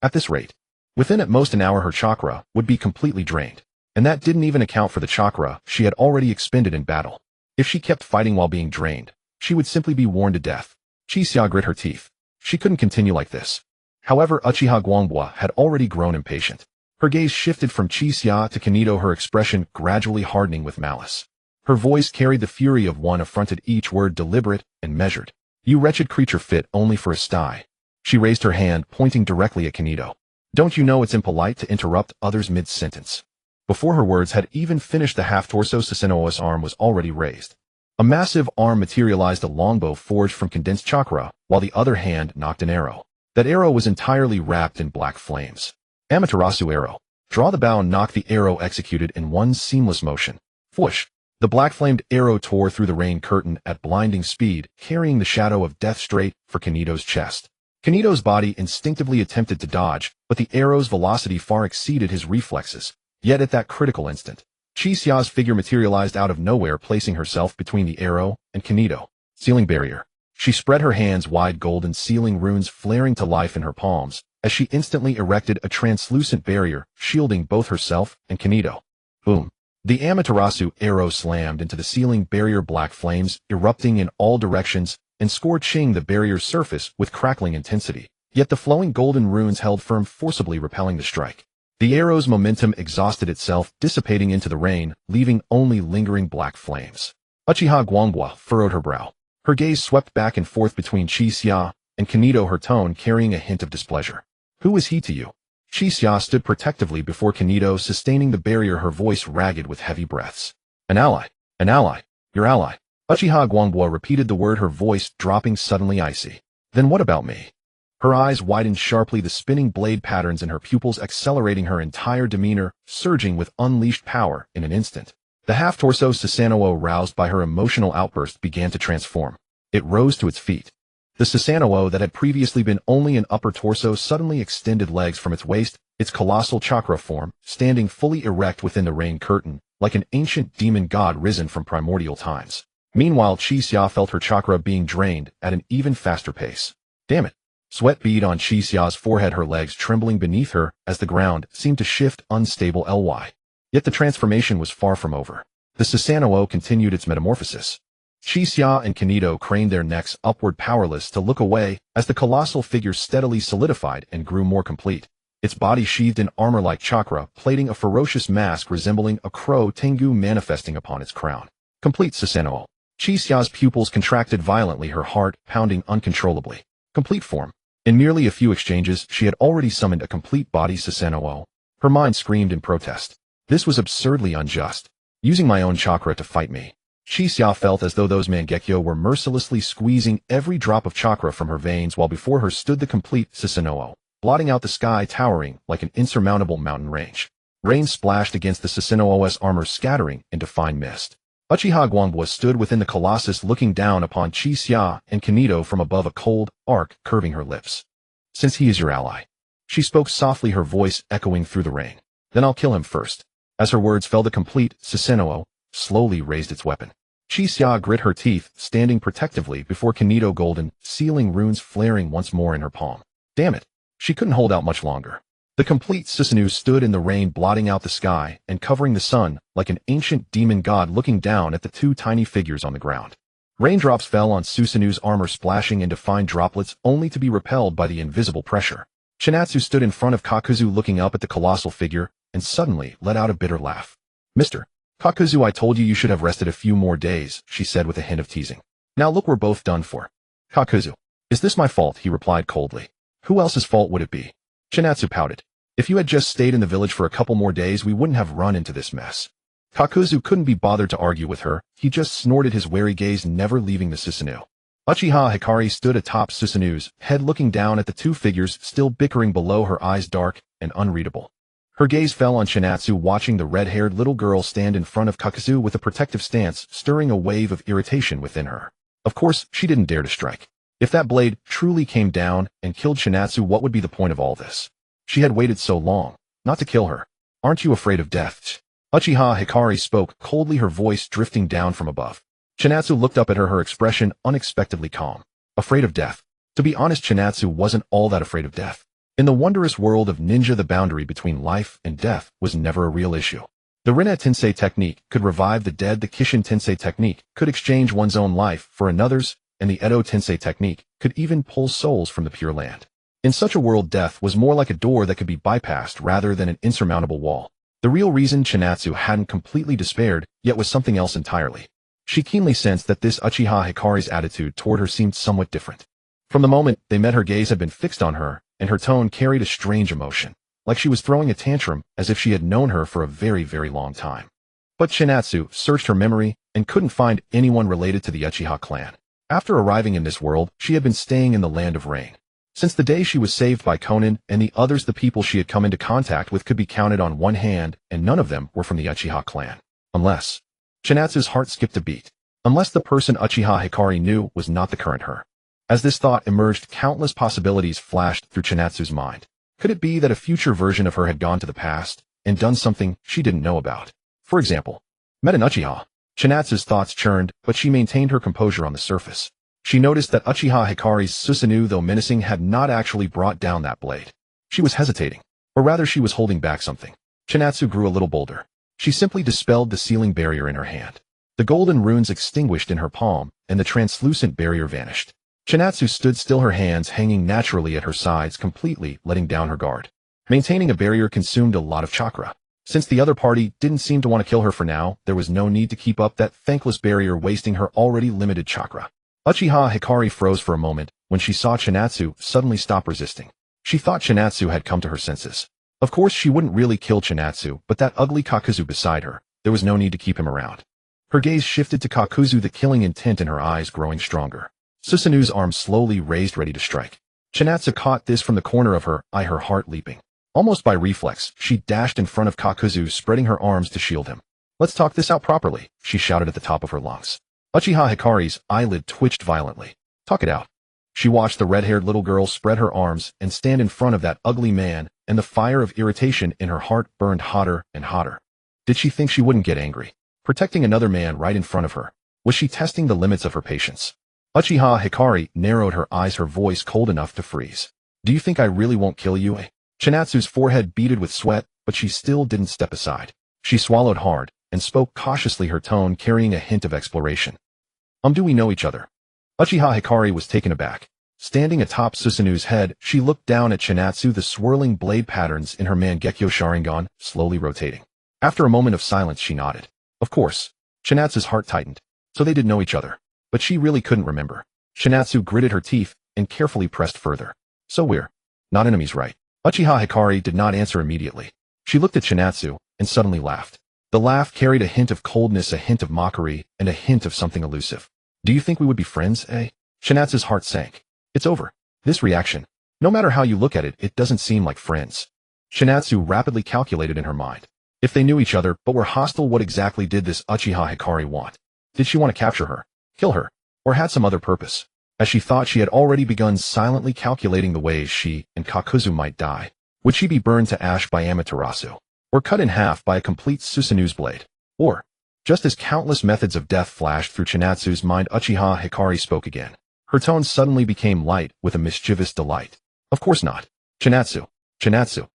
At this rate, within at most an hour her chakra would be completely drained. And that didn't even account for the chakra she had already expended in battle. If she kept fighting while being drained, she would simply be worn to death. Qixia grit her teeth. She couldn't continue like this. However, Uchiha Guangbua had already grown impatient. Her gaze shifted from Qixia to Kanito, her expression gradually hardening with malice. Her voice carried the fury of one affronted, each word deliberate and measured. You wretched creature fit only for a sty. She raised her hand, pointing directly at Kanito. Don't you know it's impolite to interrupt others mid-sentence? Before her words had even finished, the half-torso Susanoo's arm was already raised. A massive arm materialized, a longbow forged from condensed chakra, while the other hand knocked an arrow. That arrow was entirely wrapped in black flames. Amaterasu arrow. Draw the bow and knock the arrow, executed in one seamless motion. Whoosh! The black-flamed arrow tore through the rain curtain at blinding speed, carrying the shadow of death straight for Kanito's chest. Kanito's body instinctively attempted to dodge, but the arrow's velocity far exceeded his reflexes. Yet at that critical instant, Qixia's figure materialized out of nowhere, placing herself between the arrow and Kanito. Sealing barrier. She spread her hands wide, golden sealing runes flaring to life in her palms, as she instantly erected a translucent barrier, shielding both herself and Kanito. Boom. The Amaterasu arrow slammed into the sealing barrier, black flames erupting in all directions and scorching the barrier's surface with crackling intensity. Yet the flowing golden runes held firm, forcibly repelling the strike. The arrow's momentum exhausted itself, dissipating into the rain, leaving only lingering black flames. Uchiha Guanghua furrowed her brow. Her gaze swept back and forth between Qixia and Kanito, her tone carrying a hint of displeasure. Who is he to you? Qixia stood protectively before Kanito, sustaining the barrier, her voice ragged with heavy breaths. An ally. An ally. Your ally. Uchiha Guanghua repeated the word, her voice dropping suddenly icy. Then what about me? Her eyes widened sharply, the spinning blade patterns in her pupils accelerating, her entire demeanor surging with unleashed power in an instant. The half-torso Susanoo, roused by her emotional outburst, began to transform. It rose to its feet. The Susanoo that had previously been only an upper torso suddenly extended legs from its waist, its colossal chakra form, standing fully erect within the rain curtain, like an ancient demon god risen from primordial times. Meanwhile, Qixia felt her chakra being drained at an even faster pace. Damn it. Sweat bead on Qixia's forehead, her legs trembling beneath her as the ground seemed to shift unstable ly. Yet the transformation was far from over. The Susanoo continued its metamorphosis. Qixia and Kanito craned their necks upward, powerless to look away as the colossal figure steadily solidified and grew more complete. Its body sheathed in armor-like chakra, plating a ferocious mask resembling a crow tengu manifesting upon its crown. Complete Susanoo. Qixia's pupils contracted violently, her heart pounding uncontrollably. Complete form. In merely a few exchanges, she had already summoned a complete body Susanoo. Her mind screamed in protest. This was absurdly unjust. Using my own chakra to fight me. Qixia felt as though those Mangekyo were mercilessly squeezing every drop of chakra from her veins, while before her stood the complete Susanoo, blotting out the sky, towering like an insurmountable mountain range. Rain splashed against the Susanoo's armor, scattering into fine mist. Uchiha Guanghua stood within the colossus, looking down upon Qixia and Kanito from above, a cold arc curving her lips. Since he is your ally. She spoke softly, her voice echoing through the rain. Then I'll kill him first. As her words fell, the complete Susanoo slowly raised its weapon. Qixia grit her teeth, standing protectively before Kanito, golden sealing runes flaring once more in her palm. Damn it. She couldn't hold out much longer. The complete Susanoo stood in the rain, blotting out the sky and covering the sun like an ancient demon god, looking down at the two tiny figures on the ground. Raindrops fell on Susanoo's armor, splashing into fine droplets, only to be repelled by the invisible pressure. Chinatsu stood in front of Kakuzu, looking up at the colossal figure, and suddenly let out a bitter laugh. Mr. Kakuzu, I told you should have rested a few more days, she said with a hint of teasing. Now look, we're both done for. Kakuzu. Is this my fault? He replied coldly. Who else's fault would it be? Chinatsu pouted. If you had just stayed in the village for a couple more days, we wouldn't have run into this mess. Kakuzu couldn't be bothered to argue with her. He just snorted, his wary gaze never leaving the Susanoo. Uchiha Hikari stood atop Susanoo's head, looking down at the two figures still bickering below, her eyes dark and unreadable. Her gaze fell on Chinatsu, watching the red-haired little girl stand in front of Kakuzu with a protective stance, stirring a wave of irritation within her. Of course, she didn't dare to strike. If that blade truly came down and killed Chinatsu, what would be the point of all this? She had waited so long, not to kill her. Aren't you afraid of death? Uchiha Hikari spoke coldly, her voice drifting down from above. Chinatsu looked up at her expression unexpectedly calm. Afraid of death? To be honest, Chinatsu wasn't all that afraid of death. In the wondrous world of ninja, the boundary between life and death was never a real issue. The Rinna Tensei technique could revive the dead, the Kishin Tensei technique could exchange one's own life for another's, and the Edo Tensei technique could even pull souls from the Pure Land. In such a world, death was more like a door that could be bypassed rather than an insurmountable wall. The real reason Chinatsu hadn't completely despaired yet was something else entirely. She keenly sensed that this Uchiha Hikari's attitude toward her seemed somewhat different. From the moment they met, her gaze had been fixed on her, and her tone carried a strange emotion, like she was throwing a tantrum, as if she had known her for a very, very long time. But Chinatsu searched her memory and couldn't find anyone related to the Uchiha clan. After arriving in this world, she had been staying in the Land of Rain. Since the day she was saved by Konan and the others, the people she had come into contact with could be counted on one hand, and none of them were from the Uchiha clan. Unless... Chinatsu's heart skipped a beat. Unless the person Uchiha Hikari knew was not the current her. As this thought emerged, countless possibilities flashed through Chinatsu's mind. Could it be that a future version of her had gone to the past and done something she didn't know about? For example, met an Uchiha. Chinatsu's thoughts churned, but she maintained her composure on the surface. She noticed that Uchiha Hikari's Susanoo, though menacing, had not actually brought down that blade. She was hesitating, or rather she was holding back something. Chinatsu grew a little bolder. She simply dispelled the sealing barrier in her hand. The golden runes extinguished in her palm, and the translucent barrier vanished. Chinatsu stood still, her hands hanging naturally at her sides, completely letting down her guard. Maintaining a barrier consumed a lot of chakra. Since the other party didn't seem to want to kill her for now, there was no need to keep up that thankless barrier, wasting her already limited chakra. Uchiha Hikari froze for a moment when she saw Chinatsu suddenly stop resisting. She thought Chinatsu had come to her senses. Of course she wouldn't really kill Chinatsu, but that ugly Kakuzu beside her, there was no need to keep him around. Her gaze shifted to Kakuzu, the killing intent in her eyes growing stronger. Susanoo's arm slowly raised, ready to strike. Chinatsu caught this from the corner of her eye, her heart leaping. Almost by reflex, she dashed in front of Kakuzu, spreading her arms to shield him. "Let's talk this out properly," she shouted at the top of her lungs. Uchiha Hikari's eyelid twitched violently. "Talk it out." She watched the red-haired little girl spread her arms and stand in front of that ugly man, and the fire of irritation in her heart burned hotter and hotter. Did she think she wouldn't get angry? Protecting another man right in front of her. Was she testing the limits of her patience? Uchiha Hikari narrowed her eyes, her voice cold enough to freeze. "Do you think I really won't kill you, eh?" Chinatsu's forehead beaded with sweat, but she still didn't step aside. She swallowed hard and spoke cautiously, her tone carrying a hint of exploration. Do we know each other?" Uchiha Hikari was taken aback. Standing atop Susanoo's head, she looked down at Chinatsu, the swirling blade patterns in her Mangekyo Sharingan slowly rotating. After a moment of silence, she nodded. Of course. Chinatsu's heart tightened. So they did know each other. But she really couldn't remember. Chinatsu gritted her teeth and carefully pressed further. "So we're not enemies, right?" Uchiha Hikari did not answer immediately. She looked at Chinatsu and suddenly laughed. The laugh carried a hint of coldness, a hint of mockery, and a hint of something elusive. "Do you think we would be friends, eh?" Chinatsu's heart sank. It's over. This reaction. No matter how you look at it, it doesn't seem like friends. Chinatsu rapidly calculated in her mind. If they knew each other but were hostile, what exactly did this Uchiha Hikari want? Did she want to capture her, kill her, or had some other purpose? As she thought, she had already begun silently calculating the ways she and Kakuzu might die. Would she be burned to ash by Amaterasu? Or cut in half by a complete Susanoo's blade? Or, just as countless methods of death flashed through Chinatsu's mind, Uchiha Hikari spoke again. Her tone suddenly became light with a mischievous delight. "Of course not. Chinatsu. Chinatsu."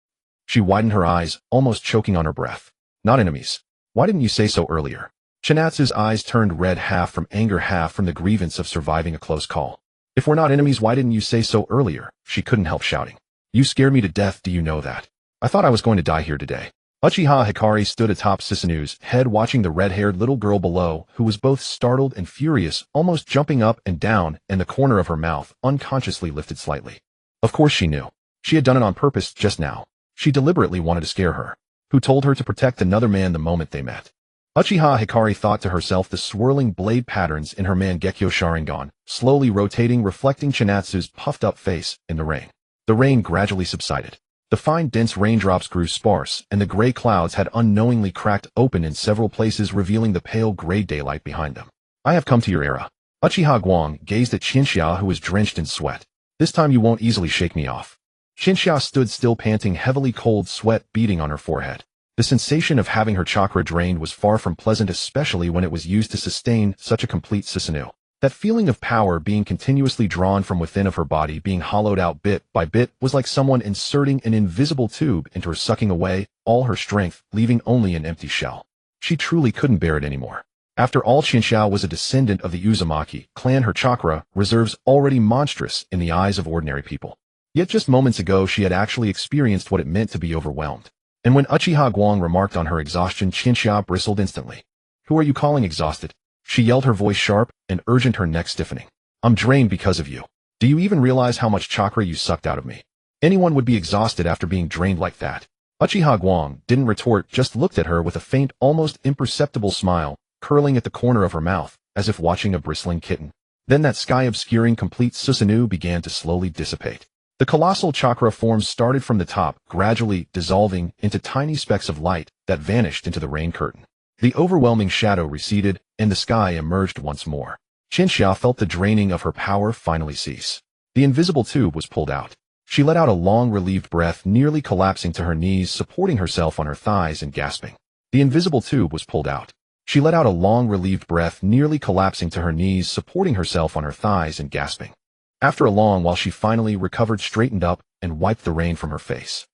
She widened her eyes, almost choking on her breath. "Not enemies. Why didn't you say so earlier?" Chinatsu's eyes turned red, half from anger, half from the grievance of surviving a close call. "If we're not enemies, why didn't you say so earlier?" She couldn't help shouting. "You scared me to death, do you know that? I thought I was going to die here today." Uchiha Hikari stood atop Susanoo's head, watching the red-haired little girl below, who was both startled and furious, almost jumping up and down, and the corner of her mouth unconsciously lifted slightly. Of course she knew. She had done it on purpose just now. She deliberately wanted to scare her. Who told her to protect another man the moment they met? Uchiha Hikari thought to herself, the swirling blade patterns in her Mangekyo Sharingan, slowly rotating, reflecting Chinatsu's puffed-up face in the rain. The rain gradually subsided. The fine, dense raindrops grew sparse, and the gray clouds had unknowingly cracked open in several places, revealing the pale gray daylight behind them. "I have come to your era." Uchiha Guang gazed at Chinxia, who was drenched in sweat. "This time you won't easily shake me off." Chinxia stood still, panting heavily, cold sweat beading on her forehead. The sensation of having her chakra drained was far from pleasant, especially when it was used to sustain such a complete Susanoo. That feeling of power being continuously drawn from within of her body, being hollowed out bit by bit, was like someone inserting an invisible tube into her, sucking away all her strength, leaving only an empty shell. She truly couldn't bear it anymore. After all, Chinxiao was a descendant of the Uzumaki clan, her chakra reserves already monstrous in the eyes of ordinary people. Yet just moments ago she had actually experienced what it meant to be overwhelmed. And when Uchiha Guang remarked on her exhaustion, Chinxia bristled instantly. "Who are you calling exhausted?" She yelled, her voice sharp and urgent, her neck stiffening. "I'm drained because of you. Do you even realize how much chakra you sucked out of me? Anyone would be exhausted after being drained like that." Uchiha Guang didn't retort, just looked at her with a faint, almost imperceptible smile, curling at the corner of her mouth, as if watching a bristling kitten. Then that sky-obscuring complete Susanoo began to slowly dissipate. The colossal chakra forms started from the top, gradually dissolving into tiny specks of light that vanished into the rain curtain. The overwhelming shadow receded, and the sky emerged once more. Chinxia felt the draining of her power finally cease. The invisible tube was pulled out. She let out a long, relieved breath, nearly collapsing to her knees, supporting herself on her thighs and gasping. The invisible tube was pulled out. She let out a long, relieved breath, nearly collapsing to her knees, supporting herself on her thighs and gasping. After a long while, she finally recovered, straightened up, and wiped the rain from her face.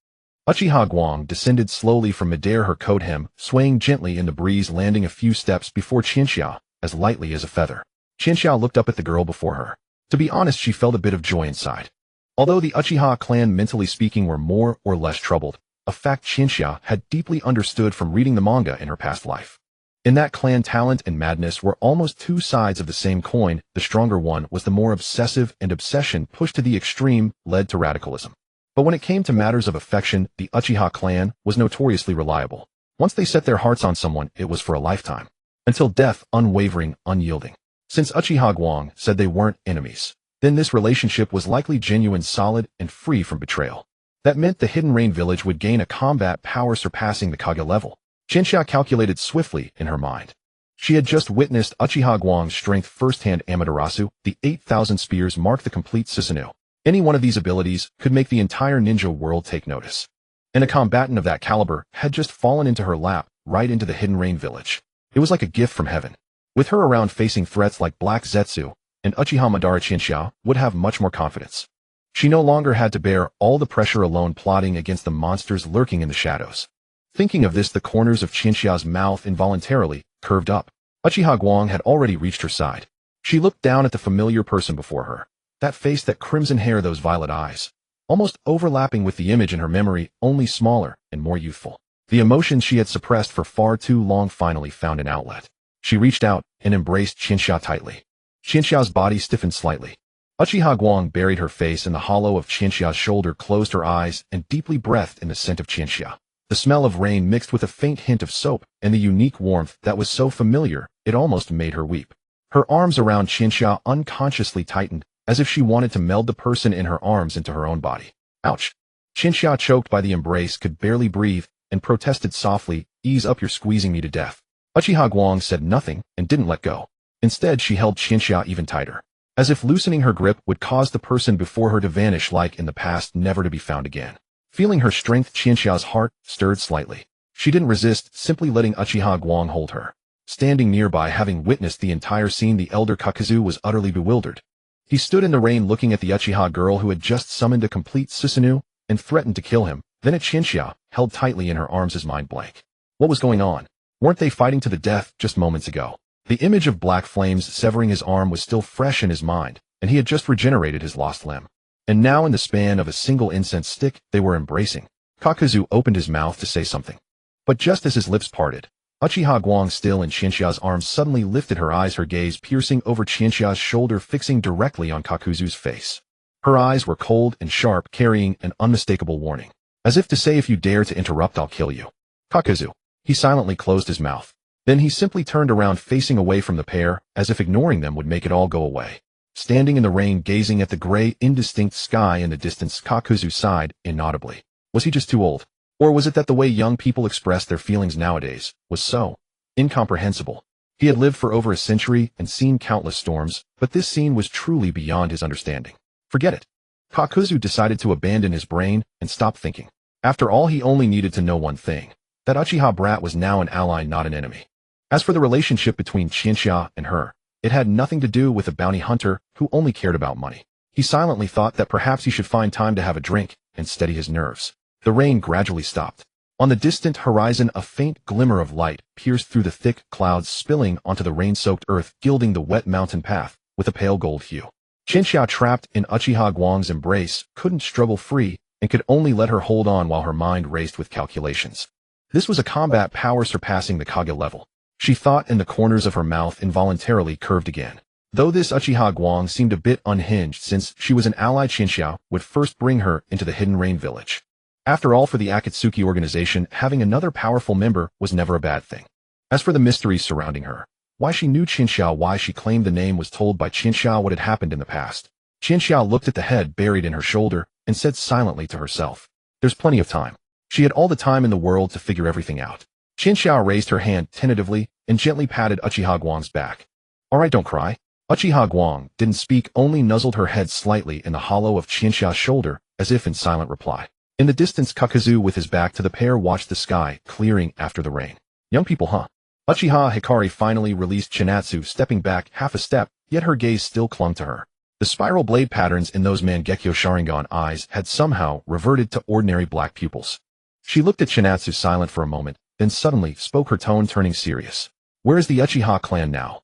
Uchiha Guang descended slowly from midair, her coat hem swaying gently in the breeze, landing a few steps before Qianxia, as lightly as a feather. Qianxia looked up at the girl before her. To be honest, she felt a bit of joy inside. Although the Uchiha clan, mentally speaking, were more or less troubled, a fact Qianxia had deeply understood from reading the manga in her past life. In that clan, talent and madness were almost two sides of the same coin. The stronger one was the more obsessive, and obsession pushed to the extreme led to radicalism. But when it came to matters of affection, the Uchiha clan was notoriously reliable. Once they set their hearts on someone, it was for a lifetime. Until death, unwavering, unyielding. Since Uchiha Guang said they weren't enemies, then this relationship was likely genuine, solid, and free from betrayal. That meant the Hidden Rain village would gain a combat power surpassing the Kage level. Qianxia calculated swiftly in her mind. She had just witnessed Uchiha Guang's strength firsthand. Amaterasu, the 8,000 spears, marked the complete Susanoo. Any one of these abilities could make the entire ninja world take notice. And a combatant of that caliber had just fallen into her lap, right into the Hidden Rain village. It was like a gift from heaven. With her around, facing threats like Black Zetsu and Uchiha Madara, Qianxia would have much more confidence. She no longer had to bear all the pressure alone, plotting against the monsters lurking in the shadows. Thinking of this, the corners of Qianxia's mouth involuntarily curved up. Uchiha Guang had already reached her side. She looked down at the familiar person before her. That face, that crimson hair, those violet eyes. Almost overlapping with the image in her memory, only smaller and more youthful. The emotions she had suppressed for far too long finally found an outlet. She reached out and embraced Qianxia tightly. Qianxia's body stiffened slightly. Uchiha Guang buried her face in the hollow of Qianxia's shoulder, closed her eyes, and deeply breathed in the scent of Qianxia. The smell of rain mixed with a faint hint of soap, and the unique warmth that was so familiar, it almost made her weep. Her arms around Qianxia unconsciously tightened, as if she wanted to meld the person in her arms into her own body. Ouch! Qianxia, choked by the embrace, could barely breathe, and protested softly, "Ease up, you're squeezing me to death." Uchiha Guang said nothing, and didn't let go. Instead, she held Qianxia even tighter, as if loosening her grip would cause the person before her to vanish like in the past, never to be found again. Feeling her strength, Qianxia's heart stirred slightly. She didn't resist, simply letting Uchiha Guang hold her. Standing nearby, having witnessed the entire scene, the elder Kakazu was utterly bewildered. He stood in the rain looking at the Uchiha girl who had just summoned a complete Susanoo and threatened to kill him, then at Qianxia, held tightly in her arms, his mind blank. What was going on? Weren't they fighting to the death just moments ago? The image of black flames severing his arm was still fresh in his mind, and he had just regenerated his lost limb. And now, in the span of a single incense stick, they were embracing. Kakazu opened his mouth to say something. But just as his lips parted, Uchiha Guang, still in Qianxia's arms, suddenly lifted her eyes, her gaze piercing over Qianxia's shoulder, fixing directly on Kakuzu's face. Her eyes were cold and sharp, carrying an unmistakable warning. As if to say, if you dare to interrupt, I'll kill you. Kakazu. He silently closed his mouth. Then he simply turned around, facing away from the pair, as if ignoring them would make it all go away. Standing in the rain, gazing at the gray, indistinct sky in the distance, Kakuzu sighed inaudibly. Was he just too old? Or was it that the way young people express their feelings nowadays was so incomprehensible? He had lived for over a century and seen countless storms, but this scene was truly beyond his understanding. Forget it. Kakuzu decided to abandon his brain and stop thinking. After all, he only needed to know one thing: that Uchiha brat was now an ally, not an enemy. As for the relationship between Qianxia and her, it had nothing to do with a bounty hunter who only cared about money. He silently thought that perhaps he should find time to have a drink and steady his nerves. The rain gradually stopped. On the distant horizon, a faint glimmer of light pierced through the thick clouds, spilling onto the rain-soaked earth, gilding the wet mountain path with a pale gold hue. Qianxia, trapped in Uchiha Guang's embrace, couldn't struggle free and could only let her hold on while her mind raced with calculations. This was a combat power surpassing the Kage level. She thought, and the corners of her mouth involuntarily curved again. Though this Uchiha Guang seemed a bit unhinged, since she was an ally, Qianxia would first bring her into the Hidden Rain village. After all, for the Akatsuki organization, having another powerful member was never a bad thing. As for the mysteries surrounding her, why she knew Qianxia, why she claimed the name, was told by Qianxia what had happened in the past. Qianxia looked at the head buried in her shoulder and said silently to herself, "There's plenty of time." She had all the time in the world to figure everything out. Qianxia raised her hand tentatively and gently patted Uchiha Guang's back. "All right, don't cry." Uchiha Guang didn't speak, only nuzzled her head slightly in the hollow of Qianxia's shoulder, as if in silent reply. In the distance, Kakazu, with his back to the pair, watched the sky clearing after the rain. "Young people, huh?" Uchiha Hikari finally released Chinatsu, stepping back half a step, yet her gaze still clung to her. The spiral blade patterns in those Mangekyo Sharingan eyes had somehow reverted to ordinary black pupils. She looked at Chinatsu silent for a moment, then suddenly spoke, her tone turning serious. "Where is the Uchiha clan now?"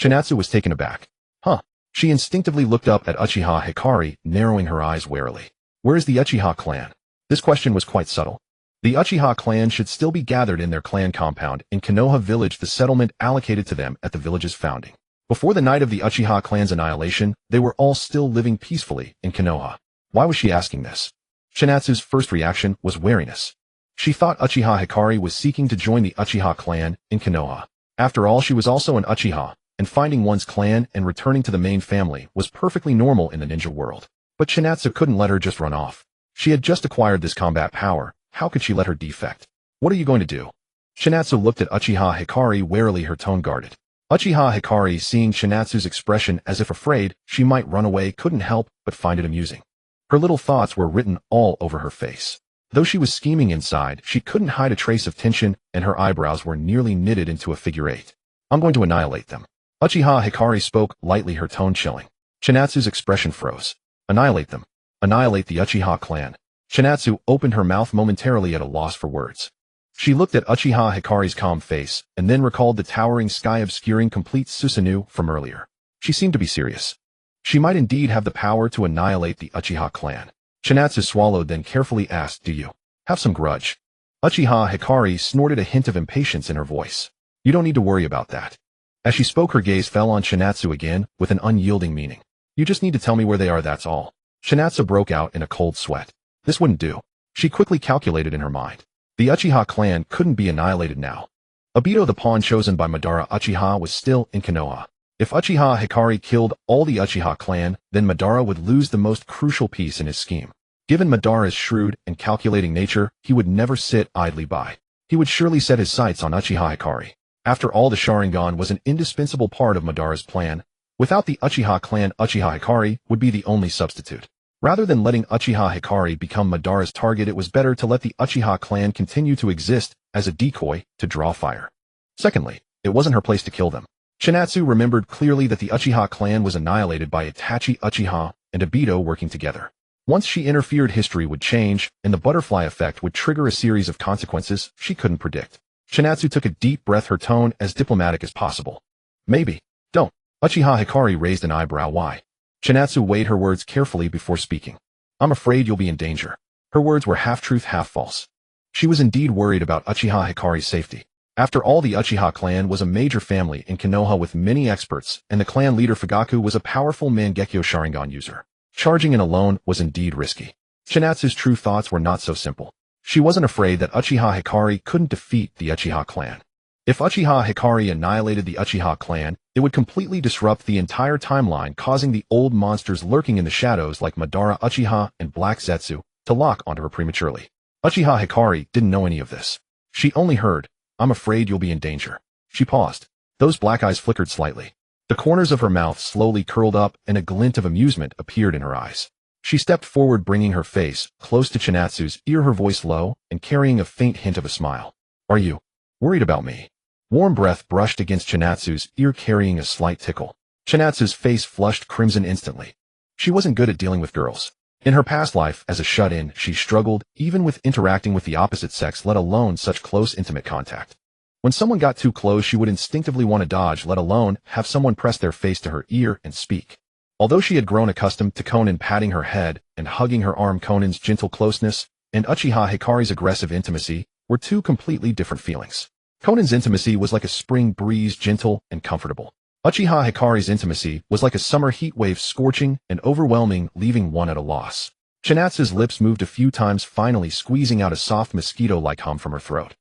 Chinatsu was taken aback. Huh. She instinctively looked up at Uchiha Hikari, narrowing her eyes warily. "Where is the Uchiha clan?" This question was quite subtle. The Uchiha clan should still be gathered in their clan compound in Konoha village, the settlement allocated to them at the village's founding. Before the night of the Uchiha clan's annihilation, they were all still living peacefully in Konoha. Why was she asking this? Chinatsu's first reaction was wariness. She thought Uchiha Hikari was seeking to join the Uchiha clan in Konoha. After all, she was also an Uchiha, and finding one's clan and returning to the main family was perfectly normal in the ninja world. But Chinatsu couldn't let her just run off. She had just acquired this combat power. How could she let her defect? "What are you going to do?" Chinatsu looked at Uchiha Hikari warily, her tone guarded. Uchiha Hikari, seeing Chinatsu's expression as if afraid she might run away, couldn't help but find it amusing. Her little thoughts were written all over her face. Though she was scheming inside, she couldn't hide a trace of tension, and her eyebrows were nearly knitted into a figure eight. "I'm going to annihilate them." Uchiha Hikari spoke lightly, her tone chilling. Chinatsu's expression froze. "Annihilate them. Annihilate the Uchiha clan." Chinatsu opened her mouth momentarily at a loss for words. She looked at Uchiha Hikari's calm face, and then recalled the towering sky obscuring complete Susanoo from earlier. She seemed to be serious. She might indeed have the power to annihilate the Uchiha clan. Chinatsu swallowed, then carefully asked, "Do you have some grudge?" Uchiha Hikari snorted, a hint of impatience in her voice. "You don't need to worry about that." As she spoke, her gaze fell on Chinatsu again, with an unyielding meaning. "You just need to tell me where they are, that's all." Chinatsu broke out in a cold sweat. This wouldn't do. She quickly calculated in her mind. The Uchiha clan couldn't be annihilated now. Obito, the pawn chosen by Madara Uchiha, was still in Konoha. If Uchiha Hikari killed all the Uchiha clan, then Madara would lose the most crucial piece in his scheme. Given Madara's shrewd and calculating nature, he would never sit idly by. He would surely set his sights on Uchiha Hikari. After all, the Sharingan was an indispensable part of Madara's plan. Without the Uchiha clan, Uchiha Hikari would be the only substitute. Rather than letting Uchiha Hikari become Madara's target, it was better to let the Uchiha clan continue to exist as a decoy to draw fire. Secondly, it wasn't her place to kill them. Chinatsu remembered clearly that the Uchiha clan was annihilated by Itachi Uchiha and Obito working together. Once she interfered, history would change, and the butterfly effect would trigger a series of consequences she couldn't predict. Chinatsu took a deep breath, her tone as diplomatic as possible. "Maybe. Don't." Uchiha Hikari raised an eyebrow. "Why?" Chinatsu weighed her words carefully before speaking. "I'm afraid you'll be in danger." Her words were half truth, half false. She was indeed worried about Uchiha Hikari's safety. After all, the Uchiha clan was a major family in Konoha with many experts, and the clan leader Fugaku was a powerful Mangekyo Sharingan user. Charging in alone was indeed risky. Chinatsu's true thoughts were not so simple. She wasn't afraid that Uchiha Hikari couldn't defeat the Uchiha clan. If Uchiha Hikari annihilated the Uchiha clan, it would completely disrupt the entire timeline, causing the old monsters lurking in the shadows like Madara Uchiha and Black Zetsu to lock onto her prematurely. Uchiha Hikari didn't know any of this. She only heard, "I'm afraid you'll be in danger." She paused. Those black eyes flickered slightly. The corners of her mouth slowly curled up, and a glint of amusement appeared in her eyes. She stepped forward, bringing her face close to Chinatsu's ear, her voice low and carrying a faint hint of a smile. "Are you worried about me?" Warm breath brushed against Chinatsu's ear, carrying a slight tickle. Chinatsu's face flushed crimson instantly. She wasn't good at dealing with girls. In her past life as a shut-in, she struggled even with interacting with the opposite sex, let alone such close intimate contact. When someone got too close, she would instinctively want to dodge, let alone have someone press their face to her ear and speak. Although she had grown accustomed to Konan patting her head and hugging her arm, Konan's gentle closeness and Uchiha Hikari's aggressive intimacy were two completely different feelings. Konan's intimacy was like a spring breeze, gentle and comfortable. Uchiha Hikari's intimacy was like a summer heat wave, scorching and overwhelming, leaving one at a loss. Chinatsu's lips moved a few times, finally squeezing out a soft mosquito-like hum from her throat.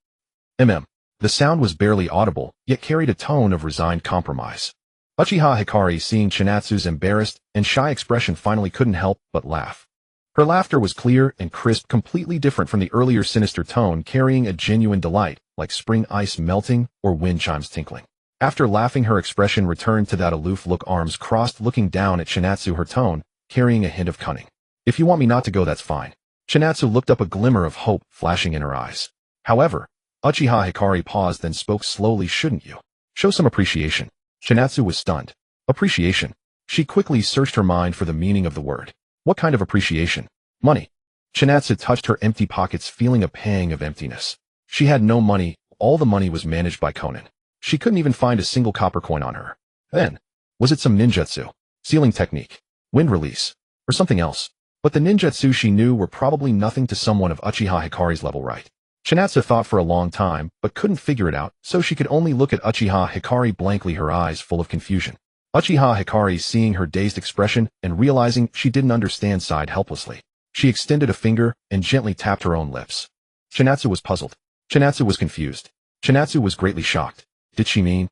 The sound was barely audible, yet carried a tone of resigned compromise. Uchiha Hikari, seeing Chinatsu's embarrassed and shy expression, finally couldn't help but laugh. Her laughter was clear and crisp, completely different from the earlier sinister tone, carrying a genuine delight, like spring ice melting or wind chimes tinkling. After laughing, her expression returned to that aloof look, arms crossed, looking down at Chinatsu, her tone carrying a hint of cunning. "If you want me not to go, that's fine." Chinatsu looked up, a glimmer of hope flashing in her eyes. However, Uchiha Hikari paused then spoke slowly. Shouldn't you show some appreciation? Chinatsu was stunned. Appreciation? She quickly searched her mind for the meaning of the word. What kind of appreciation? Money. Chinatsu touched her empty pockets, feeling a pang of emptiness. She had no money. All the money was managed by Konan. She couldn't even find a single copper coin on her. Then, was it some ninjutsu, sealing technique, wind release, or something else? But the ninjutsu she knew were probably nothing to someone of Uchiha Hikari's level, right? Chinatsu thought for a long time, but couldn't figure it out, so she could only look at Uchiha Hikari blankly, her eyes full of confusion. Uchiha Hikari, seeing her dazed expression and realizing she didn't understand, sighed helplessly. She extended a finger and gently tapped her own lips. Chinatsu was puzzled. Chinatsu was confused. Chinatsu was greatly shocked. Did she mean?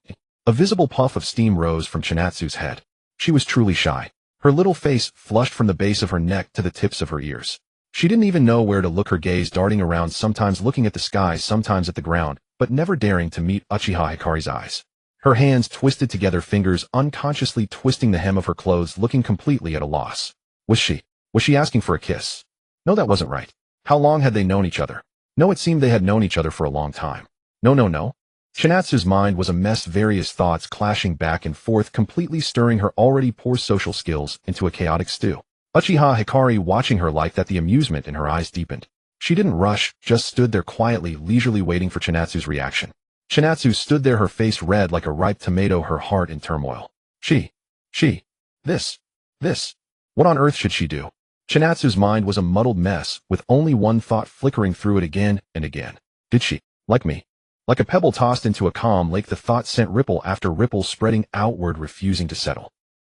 A visible puff of steam rose from Chinatsu's head. She was truly shy. Her little face flushed from the base of her neck to the tips of her ears. She didn't even know where to look, her gaze darting around, sometimes looking at the sky, sometimes at the ground, but never daring to meet Uchiha Hikari's eyes. Her hands twisted together, fingers unconsciously twisting the hem of her clothes, looking completely at a loss. Was she asking for a kiss? No, that wasn't right. How long had they known each other? No, it seemed they had known each other for a long time. No. Chinatsu's mind was a mess, various thoughts clashing back and forth, completely stirring her already poor social skills into a chaotic stew. Uchiha Hikari, watching her like that, the amusement in her eyes deepened. She didn't rush, just stood there quietly, leisurely waiting for Chinatsu's reaction. Chinatsu stood there, her face red like a ripe tomato, her heart in turmoil. This. What on earth should she do? Chinatsu's mind was a muddled mess, with only one thought flickering through it again and again. Did she, like me? Like a pebble tossed into a calm lake, the thought sent ripple after ripple spreading outward, refusing to settle.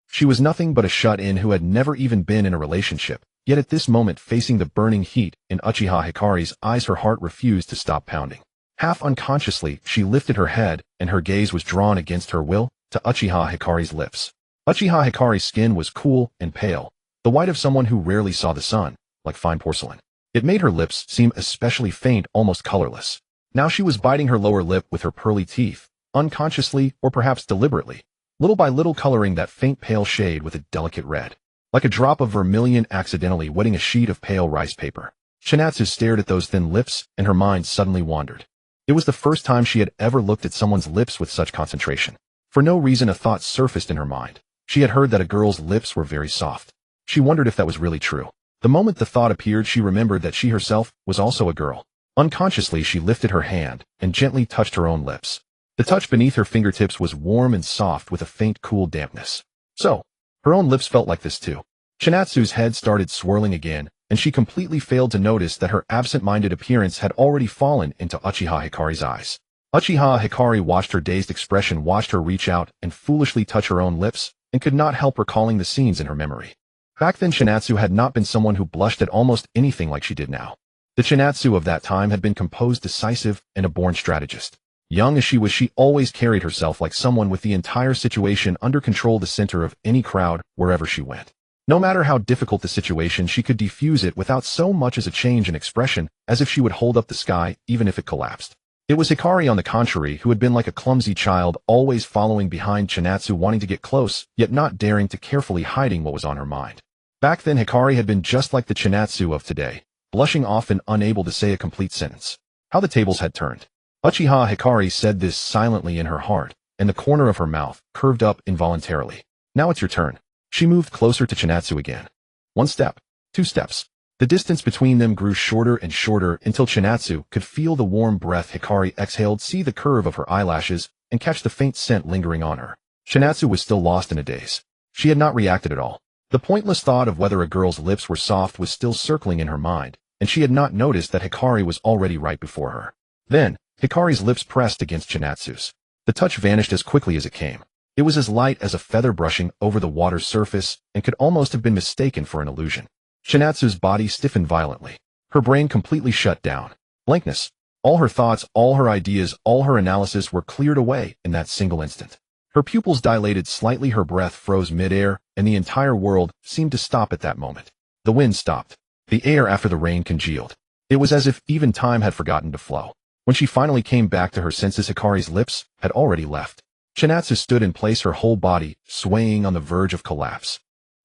She was nothing but a shut-in who had never even been in a relationship, yet at this moment, facing the burning heat in Uchiha Hikari's eyes, her heart refused to stop pounding. Half unconsciously, she lifted her head, and her gaze was drawn against her will to Uchiha Hikari's lips. Uchiha Hikari's skin was cool and pale, the white of someone who rarely saw the sun, like fine porcelain. It made her lips seem especially faint, almost colorless. Now she was biting her lower lip with her pearly teeth, unconsciously or perhaps deliberately, little by little coloring that faint pale shade with a delicate red, like a drop of vermilion accidentally wetting a sheet of pale rice paper. Chinatsu stared at those thin lips, and her mind suddenly wandered. It was the first time she had ever looked at someone's lips with such concentration. For no reason, a thought surfaced in her mind. She had heard that a girl's lips were very soft. She wondered if that was really true. The moment the thought appeared, she remembered that she herself was also a girl. Unconsciously, she lifted her hand and gently touched her own lips. The touch beneath her fingertips was warm and soft with a faint, cool dampness. So, her own lips felt like this too. Chinatsu's head started swirling again, and she completely failed to notice that her absent-minded appearance had already fallen into Uchiha Hikari's eyes. Uchiha Hikari watched her dazed expression, watched her reach out and foolishly touch her own lips, and could not help recalling the scenes in her memory. Back then, Chinatsu had not been someone who blushed at almost anything like she did now. The Chinatsu of that time had been composed, decisive, and a born strategist. Young as she was, she always carried herself like someone with the entire situation under control, the center of any crowd, wherever she went. No matter how difficult the situation, she could defuse it without so much as a change in expression, as if she would hold up the sky, even if it collapsed. It was Hikari, on the contrary, who had been like a clumsy child, always following behind Chinatsu, wanting to get close, yet not daring to, carefully hiding what was on her mind. Back then, Hikari had been just like the Chinatsu of today, blushing, often unable to say a complete sentence. How the tables had turned. Uchiha Hikari said this silently in her heart, and the corner of her mouth curved up involuntarily. Now it's your turn. She moved closer to Chinatsu again. 1 step, 2 steps. The distance between them grew shorter and shorter until Chinatsu could feel the warm breath Hikari exhaled, see the curve of her eyelashes, and catch the faint scent lingering on her. Chinatsu was still lost in a daze. She had not reacted at all. The pointless thought of whether a girl's lips were soft was still circling in her mind, and she had not noticed that Hikari was already right before her. Then, Hikari's lips pressed against Chinatsu's. The touch vanished as quickly as it came. It was as light as a feather brushing over the water's surface and could almost have been mistaken for an illusion. Chinatsu's body stiffened violently. Her brain completely shut down. Blankness. All her thoughts, all her ideas, all her analysis were cleared away in that single instant. Her pupils dilated slightly, her breath froze midair, and the entire world seemed to stop at that moment. The wind stopped. The air after the rain congealed. It was as if even time had forgotten to flow. When she finally came back to her senses, Hikari's lips had already left. Chinatsu stood in place, her whole body swaying on the verge of collapse.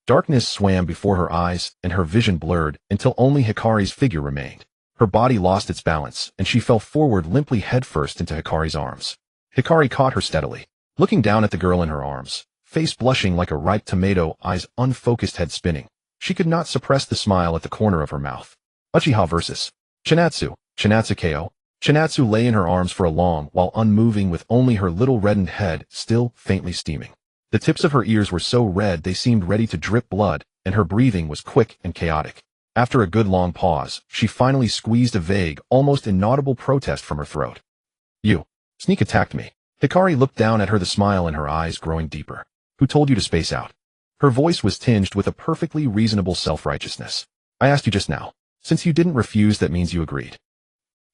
Darkness swam before her eyes, and her vision blurred until only Hikari's figure remained. Her body lost its balance, and she fell forward limply headfirst into Hikari's arms. Hikari caught her steadily, looking down at the girl in her arms, face blushing like a ripe tomato, eyes unfocused, head spinning. She could not suppress the smile at the corner of her mouth. Uchiha versus Chinatsu. Chinatsu KO. Chinatsu lay in her arms for a long while, unmoving, with only her little reddened head still faintly steaming. The tips of her ears were so red they seemed ready to drip blood, and her breathing was quick and chaotic. After a good long pause, she finally squeezed a vague, almost inaudible protest from her throat. "You. Sneak attacked me." Hikari looked down at her, the smile in her eyes growing deeper. "Who told you to space out?" Her voice was tinged with a perfectly reasonable self-righteousness. "I asked you just now. Since you didn't refuse, that means you agreed."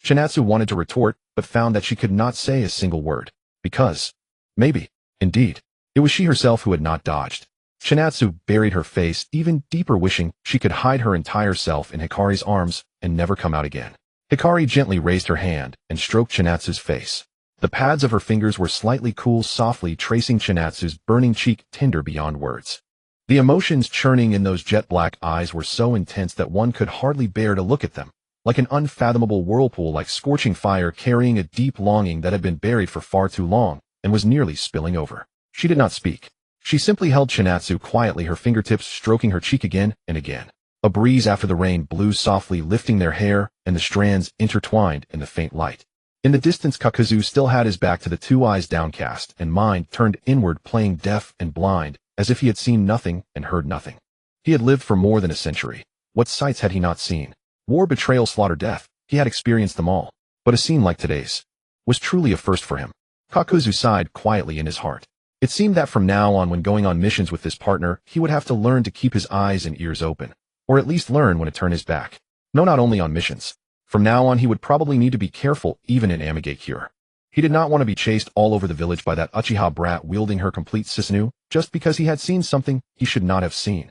Chinatsu wanted to retort, but found that she could not say a single word. Because, maybe, indeed, it was she herself who had not dodged. Chinatsu buried her face even deeper, wishing she could hide her entire self in Hikari's arms and never come out again. Hikari gently raised her hand and stroked Chinatsu's face. The pads of her fingers were slightly cool, softly tracing Chinatsu's burning cheek, tender beyond words. The emotions churning in those jet-black eyes were so intense that one could hardly bear to look at them, like an unfathomable whirlpool, like scorching fire carrying a deep longing that had been buried for far too long and was nearly spilling over. She did not speak. She simply held Chinatsu quietly, her fingertips stroking her cheek again and again. A breeze after the rain blew softly, lifting their hair, and the strands intertwined in the faint light. In the distance, Kakuzu still had his back to the two, eyes downcast and mind turned inward, playing deaf and blind, as if he had seen nothing and heard nothing. He had lived for more than a century. What sights had he not seen? War, betrayal, slaughter, death. He had experienced them all. But a scene like today's was truly a first for him. Kakuzu sighed quietly in his heart. It seemed that from now on, when going on missions with this partner, he would have to learn to keep his eyes and ears open, or at least learn when to turn his back. No, not only on missions. From now on, he would probably need to be careful even in Amigakure. He did not want to be chased all over the village by that Uchiha brat wielding her complete Susanoo, just because he had seen something he should not have seen.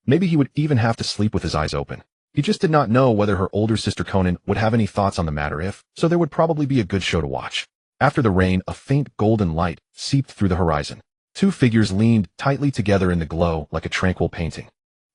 Maybe he would even have to sleep with his eyes open. He just did not know whether her older sister Konan would have any thoughts on the matter. If so, there would probably be a good show to watch. After the rain, a faint golden light seeped through the horizon. Two figures leaned tightly together in the glow like a tranquil painting.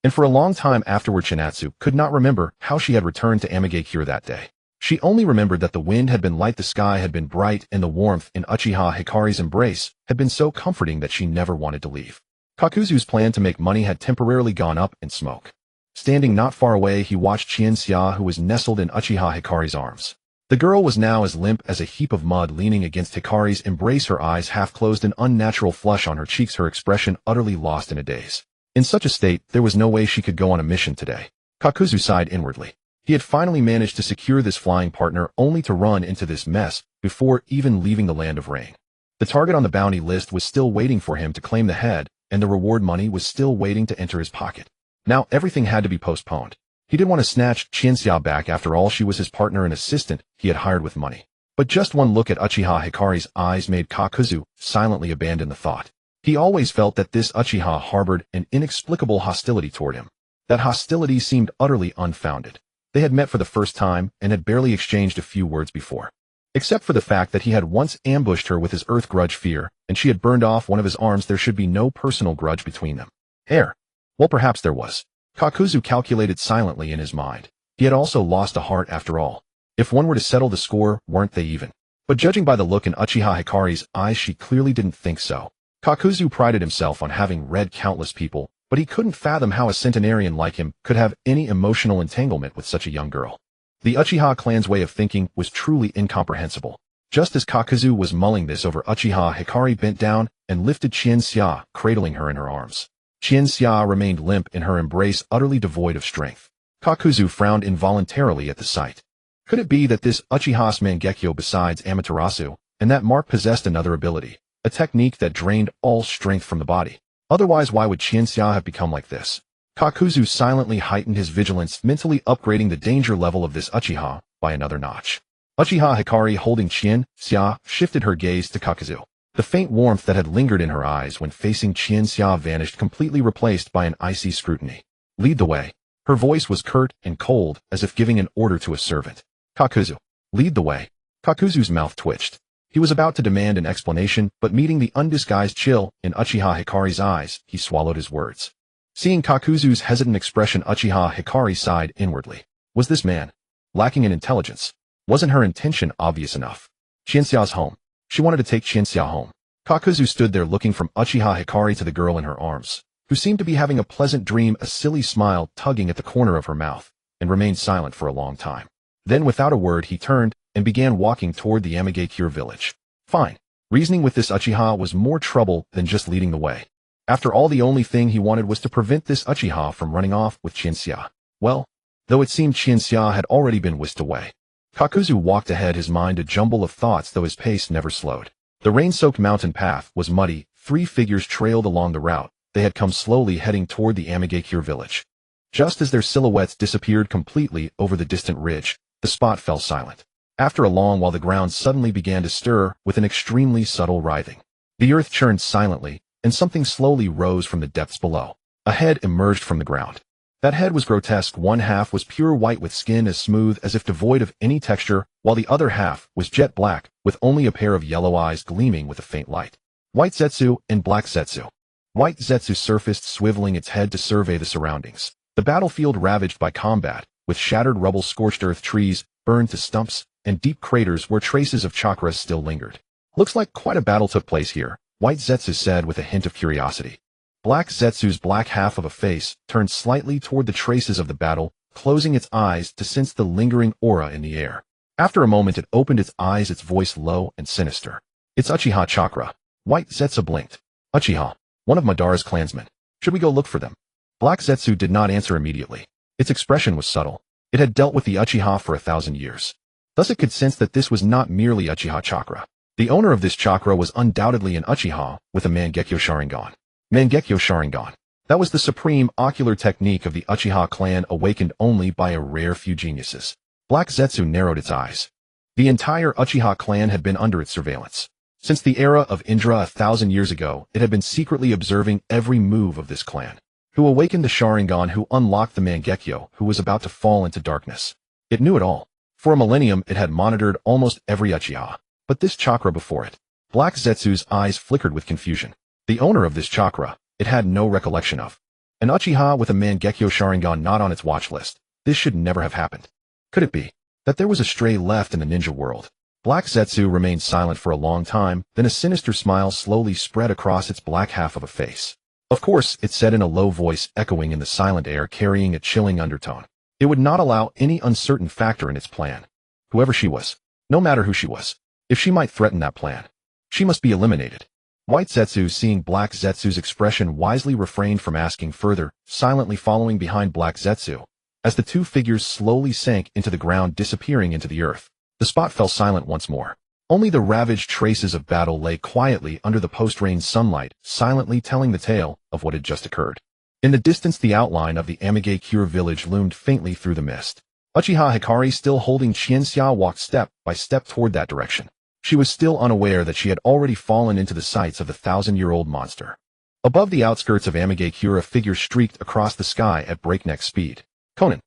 And for a long time afterward, Chinatsu could not remember how she had returned to Amigakure that day. She only remembered that the wind had been light, the sky had been bright, and the warmth in Uchiha Hikari's embrace had been so comforting that she never wanted to leave. Kakuzu's plan to make money had temporarily gone up in smoke. Standing not far away, he watched Chien-Xia, who was nestled in Uchiha Hikari's arms. The girl was now as limp as a heap of mud, leaning against Hikari's embrace, her eyes half closed, an unnatural flush on her cheeks, her expression utterly lost in a daze. In such a state, there was no way she could go on a mission today. Kakuzu sighed inwardly. He had finally managed to secure this flying partner, only to run into this mess before even leaving the land of rain. The target on the bounty list was still waiting for him to claim the head, and the reward money was still waiting to enter his pocket. Now everything had to be postponed. He didn't want to snatch Chien-Xia back. After all, she was his partner and assistant he had hired with money. But just one look at Uchiha Hikari's eyes made Kakuzu silently abandon the thought. He always felt that this Uchiha harbored an inexplicable hostility toward him. That hostility seemed utterly unfounded. They had met for the first time and had barely exchanged a few words before. Except for the fact that he had once ambushed her with his earth grudge fear, and she had burned off one of his arms, there should be no personal grudge between them. Well, perhaps there was. Kakuzu calculated silently in his mind. He had also lost a heart after all. If one were to settle the score, weren't they even? But judging by the look in Uchiha Hikari's eyes, she clearly didn't think so. Kakuzu prided himself on having read countless people, but he couldn't fathom how a centenarian like him could have any emotional entanglement with such a young girl. The Uchiha clan's way of thinking was truly incomprehensible. Just as Kakuzu was mulling this over, Uchiha Hikari bent down and lifted Chien-Xia, cradling her in her arms. Chien-Xia remained limp in her embrace, utterly devoid of strength. Kakuzu frowned involuntarily at the sight. Could it be that this Uchiha's Mangekyo, besides Amaterasu, and that mark, possessed another ability, a technique that drained all strength from the body? Otherwise, why would Chien-Xia have become like this? Kakuzu silently heightened his vigilance, mentally upgrading the danger level of this Uchiha by another notch. Uchiha Hikari, holding Chien-Xia, shifted her gaze to Kakuzu. The faint warmth that had lingered in her eyes when facing Chien-Xia vanished, completely replaced by an icy scrutiny. Lead the way. Her voice was curt and cold, as if giving an order to a servant. Kakuzu. Lead the way. Kakuzu's mouth twitched. He was about to demand an explanation, but meeting the undisguised chill in Uchiha Hikari's eyes, he swallowed his words. Seeing Kakuzu's hesitant expression, Uchiha Hikari sighed inwardly. Was this man lacking in intelligence. Wasn't her intention obvious enough? Qianxia's home. She wanted to take Qianxia home. Kakuzu stood there looking from Uchiha Hikari to the girl in her arms, who seemed to be having a pleasant dream, a silly smile tugging at the corner of her mouth, and remained silent for a long time. Then without a word he turned and began walking toward the Amigakure village. Fine. Reasoning with this Uchiha was more trouble than just leading the way. After all, the only thing he wanted was to prevent this Uchiha from running off with Qianxia. Well, though it seemed Qianxia had already been whisked away. Kakuzu walked ahead, his mind a jumble of thoughts, though his pace never slowed. The rain-soaked mountain path was muddy. 3 figures trailed along the route. They had come slowly heading toward the Amigakure village. Just as their silhouettes disappeared completely over the distant ridge, the spot fell silent. After a long while, the ground suddenly began to stir with an extremely subtle writhing. The earth churned silently, and something slowly rose from the depths below. A head emerged from the ground. That head was grotesque. One half was pure white with skin as smooth as if devoid of any texture, while the other half was jet black with only a pair of yellow eyes gleaming with a faint light. White Zetsu and Black Zetsu. White Zetsu surfaced, swiveling its head to survey the surroundings. The battlefield ravaged by combat, with shattered rubble, scorched earth, trees burned to stumps, and deep craters where traces of chakra still lingered. Looks like quite a battle took place here, White Zetsu said with a hint of curiosity. Black Zetsu's black half of a face turned slightly toward the traces of the battle, closing its eyes to sense the lingering aura in the air. After a moment it opened its eyes, its voice low and sinister. It's Uchiha chakra. White Zetsu blinked. Uchiha, one of Madara's clansmen. Should we go look for them? Black Zetsu did not answer immediately. Its expression was subtle. It had dealt with the Uchiha for 1,000 years. Thus it could sense that this was not merely Uchiha chakra. The owner of this chakra was undoubtedly an Uchiha with a Mangekyo Sharingan. Mangekyo Sharingan. That was the supreme ocular technique of the Uchiha clan, awakened only by a rare few geniuses. Black Zetsu narrowed its eyes. The entire Uchiha clan had been under its surveillance. Since the era of Indra 1,000 years ago, it had been secretly observing every move of this clan. Who awakened the Sharingan, who unlocked the Mangekyo, who was about to fall into darkness. It knew it all. For a millennium it had monitored almost every Uchiha. But this chakra before it. Black Zetsu's eyes flickered with confusion. The owner of this chakra, it had no recollection of. An Uchiha with a Mangekyo Sharingan not on its watch list. This should never have happened. Could it be that there was a stray left in the ninja world? Black Zetsu remained silent for a long time, then a sinister smile slowly spread across its black half of a face. Of course, it said in a low voice echoing in the silent air, carrying a chilling undertone. It would not allow any uncertain factor in its plan. Whoever she was, no matter who she was, if she might threaten that plan, she must be eliminated. White Zetsu, seeing Black Zetsu's expression, wisely refrained from asking further, silently following behind Black Zetsu. As the 2 figures slowly sank into the ground, disappearing into the earth, the spot fell silent once more. Only the ravaged traces of battle lay quietly under the post-rain sunlight, silently telling the tale of what had just occurred. In the distance, the outline of the Amigakure village loomed faintly through the mist. Uchiha Hikari, still holding Qianxia, walked step by step toward that direction. She was still unaware that she had already fallen into the sights of the 1,000-year-old monster. Above the outskirts of Amigakure, a figure streaked across the sky at breakneck speed. Konan.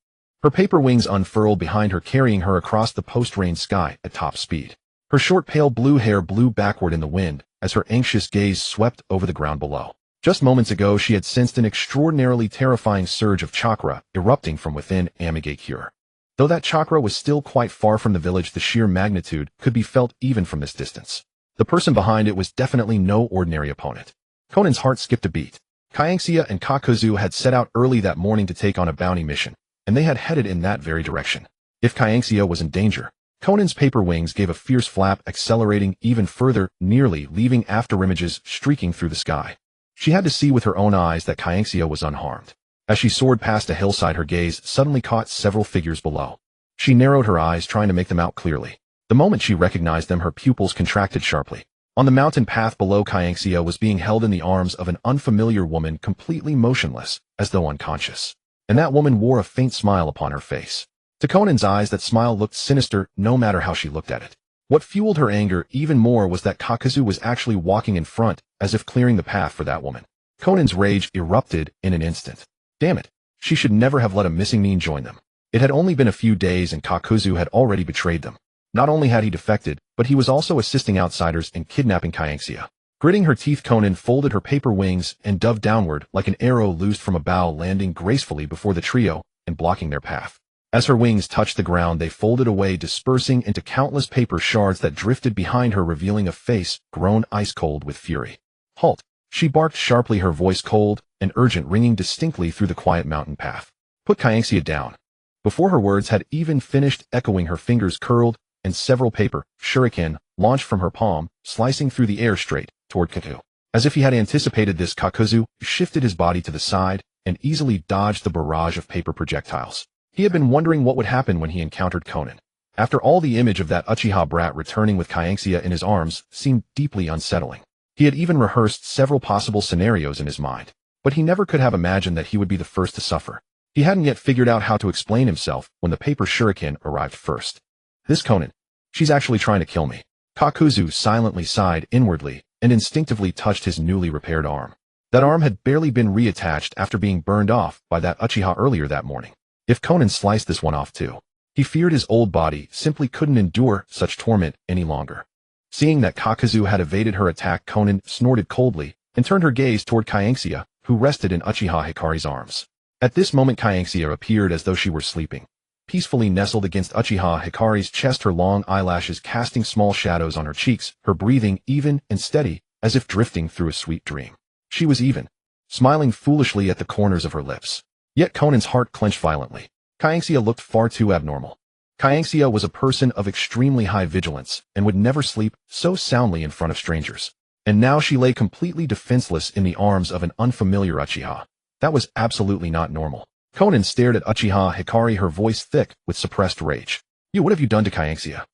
Her paper wings unfurled behind her, carrying her across the post-rain sky at top speed. Her short pale blue hair blew backward in the wind as her anxious gaze swept over the ground below. Just moments ago she had sensed an extraordinarily terrifying surge of chakra erupting from within Amigakure. Though that chakra was still quite far from the village, the sheer magnitude could be felt even from this distance. The person behind it was definitely no ordinary opponent. Konan's heart skipped a beat. Qianxia and Kakuzu had set out early that morning to take on a bounty mission, and they had headed in that very direction. If Qianxia was in danger, Konan's paper wings gave a fierce flap, accelerating even further, nearly leaving afterimages streaking through the sky. She had to see with her own eyes that Qianxia was unharmed. As she soared past a hillside, her gaze suddenly caught several figures below. She narrowed her eyes, trying to make them out clearly. The moment she recognized them, her pupils contracted sharply. On the mountain path below, Qianxia was being held in the arms of an unfamiliar woman, completely motionless, as though unconscious. And that woman wore a faint smile upon her face. To Konan's eyes, that smile looked sinister, no matter how she looked at it. What fueled her anger even more was that Kakuzu was actually walking in front, as if clearing the path for that woman. Konan's rage erupted in an instant. Damn it. She should never have let a missing mean join them. It had only been a few days and Kakuzu had already betrayed them. Not only had he defected, but he was also assisting outsiders in kidnapping Qianxia. Gritting her teeth, Konan folded her paper wings and dove downward like an arrow loosed from a bow, landing gracefully before the trio and blocking their path. As her wings touched the ground, they folded away, dispersing into countless paper shards that drifted behind her, revealing a face grown ice-cold with fury. "Halt!" She barked sharply, her voice cold and urgent, ringing distinctly through the quiet mountain path. "Put Kyanxia down." Before her words had even finished echoing, her fingers curled, and several paper shuriken launched from her palm, slicing through the air straight toward Kaku. As if he had anticipated this, Kakuzu shifted his body to the side and easily dodged the barrage of paper projectiles. He had been wondering what would happen when he encountered Konan. After all, the image of that Uchiha brat returning with Kyanxia in his arms seemed deeply unsettling. He had even rehearsed several possible scenarios in his mind, but he never could have imagined that he would be the first to suffer. He hadn't yet figured out how to explain himself when the paper shuriken arrived first. "This Konan, she's actually trying to kill me." Kakuzu silently sighed inwardly and instinctively touched his newly repaired arm. That arm had barely been reattached after being burned off by that Uchiha earlier that morning. If Konan sliced this one off too, he feared his old body simply couldn't endure such torment any longer. Seeing that Kakuzu had evaded her attack, Konan snorted coldly and turned her gaze toward Kyanxia, who rested in Uchiha Hikari's arms. At this moment, Kyanxia appeared as though she were sleeping, peacefully nestled against Uchiha Hikari's chest, her long eyelashes casting small shadows on her cheeks, her breathing even and steady, as if drifting through a sweet dream. She was even smiling foolishly at the corners of her lips. Yet Conan's heart clenched violently. Kyanxia looked far too abnormal. Kyanxia was a person of extremely high vigilance and would never sleep so soundly in front of strangers. And now she lay completely defenseless in the arms of an unfamiliar Uchiha. That was absolutely not normal. Konan stared at Uchiha Hikari, her voice thick with suppressed rage. What have you done to Kyanxia?"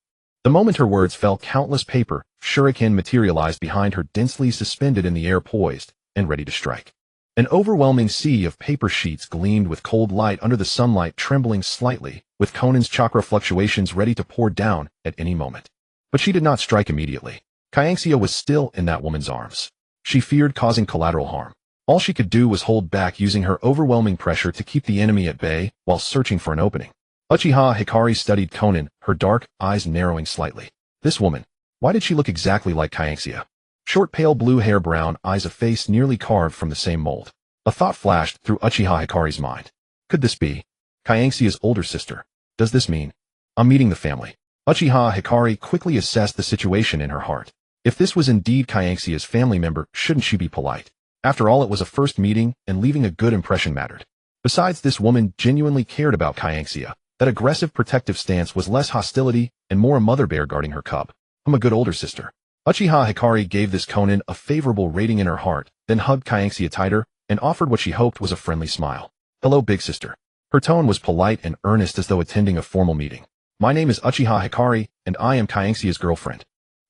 The moment her words fell, countless paper shuriken materialized behind her, densely suspended in the air, poised and ready to strike. An overwhelming sea of paper sheets gleamed with cold light under the sunlight, trembling slightly, with Conan's chakra fluctuations ready to pour down at any moment. But she did not strike immediately. Kyanxia was still in that woman's arms. She feared causing collateral harm. All she could do was hold back, using her overwhelming pressure to keep the enemy at bay while searching for an opening. Uchiha Hikari studied Konan, her dark eyes narrowing slightly. This woman, why did she look exactly like Kyanxia? Short, pale blue hair, brown eyes, a face nearly carved from the same mold. A thought flashed through Uchiha Hikari's mind. Could this be Kyanxia's older sister? Does this mean I'm meeting the family? Uchiha Hikari quickly assessed the situation in her heart. If this was indeed Kyanxia's family member, shouldn't she be polite? After all, it was a first meeting, and leaving a good impression mattered. Besides, this woman genuinely cared about Kyanxia. That aggressive, protective stance was less hostility and more a mother bear guarding her cub. I'm a good older sister. Uchiha Hikari gave this Konan a favorable rating in her heart, then hugged Kyanxia tighter and offered what she hoped was a friendly smile. "Hello, big sister." Her tone was polite and earnest, as though attending a formal meeting. "My name is Uchiha Hikari, and I am Kyanxia's girlfriend."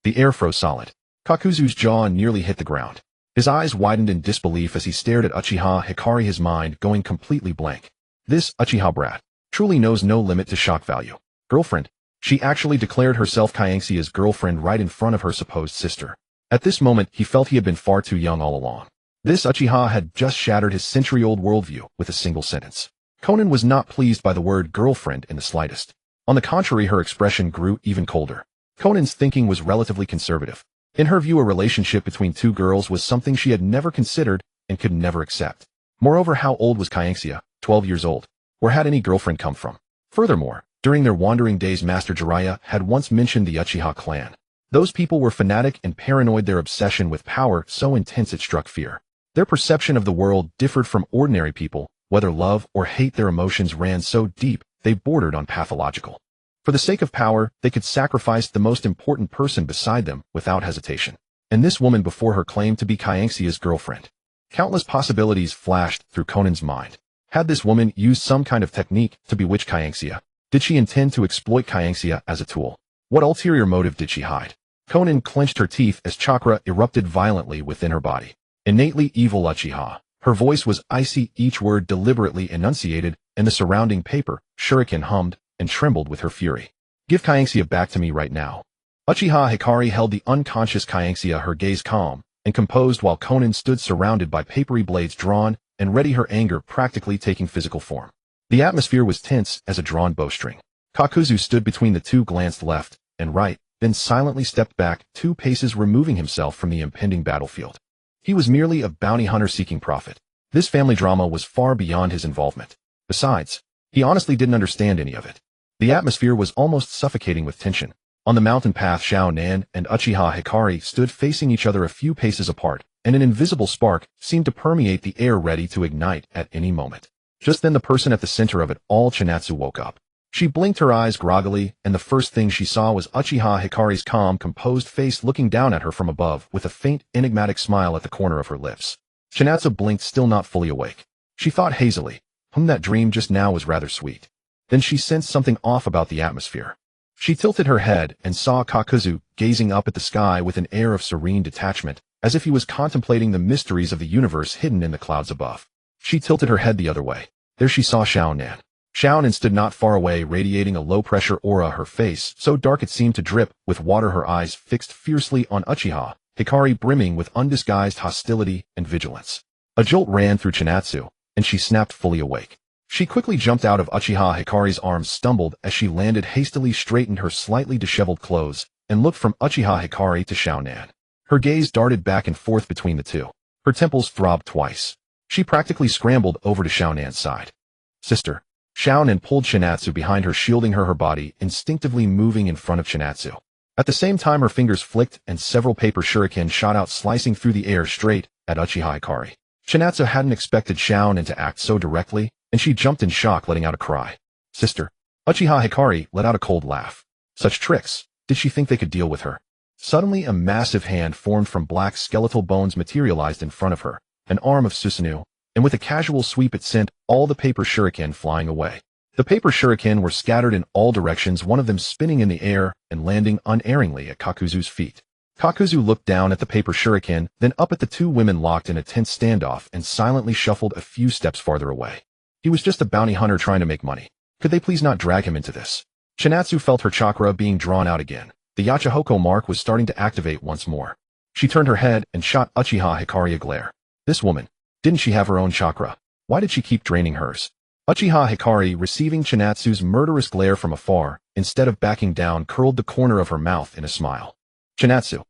The air froze solid. Kakuzu's jaw nearly hit the ground. His eyes widened in disbelief as he stared at Uchiha Hikari, his mind going completely blank. This Uchiha brat truly knows no limit to shock value. Girlfriend? She actually declared herself Kyanxia's girlfriend right in front of her supposed sister. At this moment, he felt he had been far too young all along. This Uchiha had just shattered his century-old worldview with a single sentence. Konan was not pleased by the word girlfriend in the slightest. On the contrary, her expression grew even colder. Konan's thinking was relatively conservative. In her view, a relationship between two girls was something she had never considered and could never accept. Moreover, how old was Kyanxia? 12 years old. Where had any girlfriend come from? Furthermore, during their wandering days, Master Jiraiya had once mentioned the Uchiha clan. Those people were fanatic and paranoid, their obsession with power so intense it struck fear. Their perception of the world differed from ordinary people. Whether love or hate, their emotions ran so deep they bordered on pathological. For the sake of power, they could sacrifice the most important person beside them without hesitation. And this woman before her claimed to be Kyanxia's girlfriend. Countless possibilities flashed through Konan's mind. Had this woman used some kind of technique to bewitch Kyanxia? Did she intend to exploit Kyanxia as a tool? What ulterior motive did she hide? Konan clenched her teeth as chakra erupted violently within her body. Innately evil Uchiha. Her voice was icy, each word deliberately enunciated, and the surrounding paper shuriken hummed and trembled with her fury. Give Kyanxia back to me right now. Uchiha Hikari held the unconscious Kyanxia, her gaze calm and composed, while Konan stood surrounded by papery blades drawn and ready, her anger practically taking physical form. The atmosphere was tense as a drawn bowstring. Kakuzu stood between the two, glanced left and right, then silently stepped back 2 paces, removing himself from the impending battlefield. He was merely a bounty hunter seeking profit. This family drama was far beyond his involvement. Besides, He honestly didn't understand any of it. The atmosphere was almost suffocating with tension. On the mountain path, Xiao Nan and Uchiha Hikari stood facing each other a few paces apart, and an invisible spark seemed to permeate the air, ready to ignite at any moment. Just then the person at the center of it all, Chinatsu, woke up. She blinked her eyes groggily, and the first thing she saw was Uchiha Hikari's calm, composed face looking down at her from above with a faint, enigmatic smile at the corner of her lips. Chinatsu blinked, still not fully awake. She thought hazily, that dream just now was rather sweet. Then she sensed something off about the atmosphere. She tilted her head and saw Kakuzu gazing up at the sky with an air of serene detachment, as if he was contemplating the mysteries of the universe hidden in the clouds above. She tilted her head the other way. There she saw Xiao Nan. Xiao Nan stood not far away, radiating a low-pressure aura, her face so dark it seemed to drip with water, her eyes fixed fiercely on Uchiha Hikari, brimming with undisguised hostility and vigilance. A jolt ran through Chinatsu, and she snapped, fully awake. She quickly jumped out of Uchiha Hikari's arms, stumbled as she landed, hastily straightened her slightly disheveled clothes, and looked from Uchiha Hikari to Xiao Nan. Her gaze darted back and forth between the two. Her temples throbbed twice. She practically scrambled over to Xiao Nan's side. "Sister." Xiao Nan pulled Chinatsu behind her, shielding her body, instinctively moving in front of Chinatsu. At the same time, her fingers flicked and several paper shuriken shot out, slicing through the air straight at Uchiha Hikari. Chinatsu hadn't expected Xiao Nan to act so directly, and she jumped in shock, letting out a cry. "Sister." Uchiha Hikari let out a cold laugh. Such tricks! Did she think they could deal with her? Suddenly, a massive hand formed from black skeletal bones materialized in front of her, an arm of Susanoo, and with a casual sweep it sent all the paper shuriken flying away. The paper shuriken were scattered in all directions, one of them spinning in the air and landing unerringly at Kakuzu's feet. Kakuzu looked down at the paper shuriken, then up at the two women locked in a tense standoff, and silently shuffled a few steps farther away. He was just a bounty hunter trying to make money. Could they please not drag him into this? Chinatsu felt her chakra being drawn out again. The Yahiko mark was starting to activate once more. She turned her head and shot Uchiha Hikari a glare. This woman. Didn't she have her own chakra? Why did she keep draining hers? Uchiha Hikari, receiving Chinatsu's murderous glare from afar, instead of backing down, curled the corner of her mouth in a smile. Chinatsu.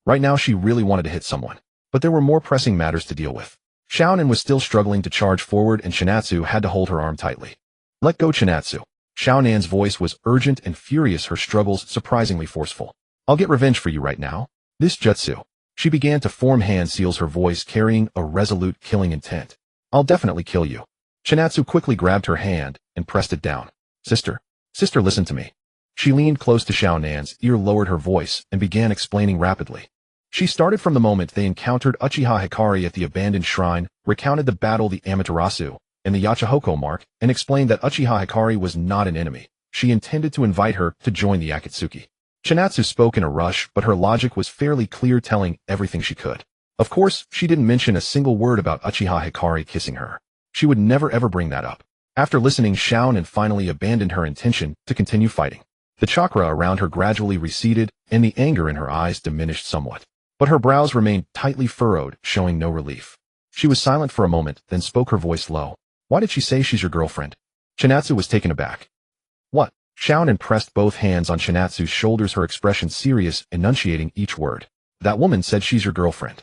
Right now she really wanted to hit someone. But there were more pressing matters to deal with. Xiao Nan was still struggling to charge forward, and Chinatsu had to hold her arm tightly. "Let go, Chinatsu." Xiao Nan's voice was urgent and furious, her struggles surprisingly forceful. "I'll get revenge for you right now. This jutsu." She began to form hand seals, her voice carrying a resolute, killing intent. "I'll definitely kill you." Chinatsu quickly grabbed her hand and pressed it down. Sister, listen to me." She leaned close to Xiao Nan's ear, lowered her voice, and began explaining rapidly. She started from the moment they encountered Uchiha Hikari at the abandoned shrine, recounted the battle, the Amaterasu, and the Yahiko mark, and explained that Uchiha Hikari was not an enemy. She intended to invite her to join the Akatsuki. Chinatsu spoke in a rush, but her logic was fairly clear, telling everything she could. Of course, she didn't mention a single word about Uchiha Hikari kissing her. She would never ever bring that up. After listening, Xiao Nan finally abandoned her intention to continue fighting. The chakra around her gradually receded, and the anger in her eyes diminished somewhat. But her brows remained tightly furrowed, showing no relief. She was silent for a moment, then spoke, her voice low. "Why did she say she's your girlfriend?" Chinatsu was taken aback. "What?" Xiao Nan pressed both hands on Chinatsu's shoulders, her expression serious, enunciating each word. "That woman said she's your girlfriend."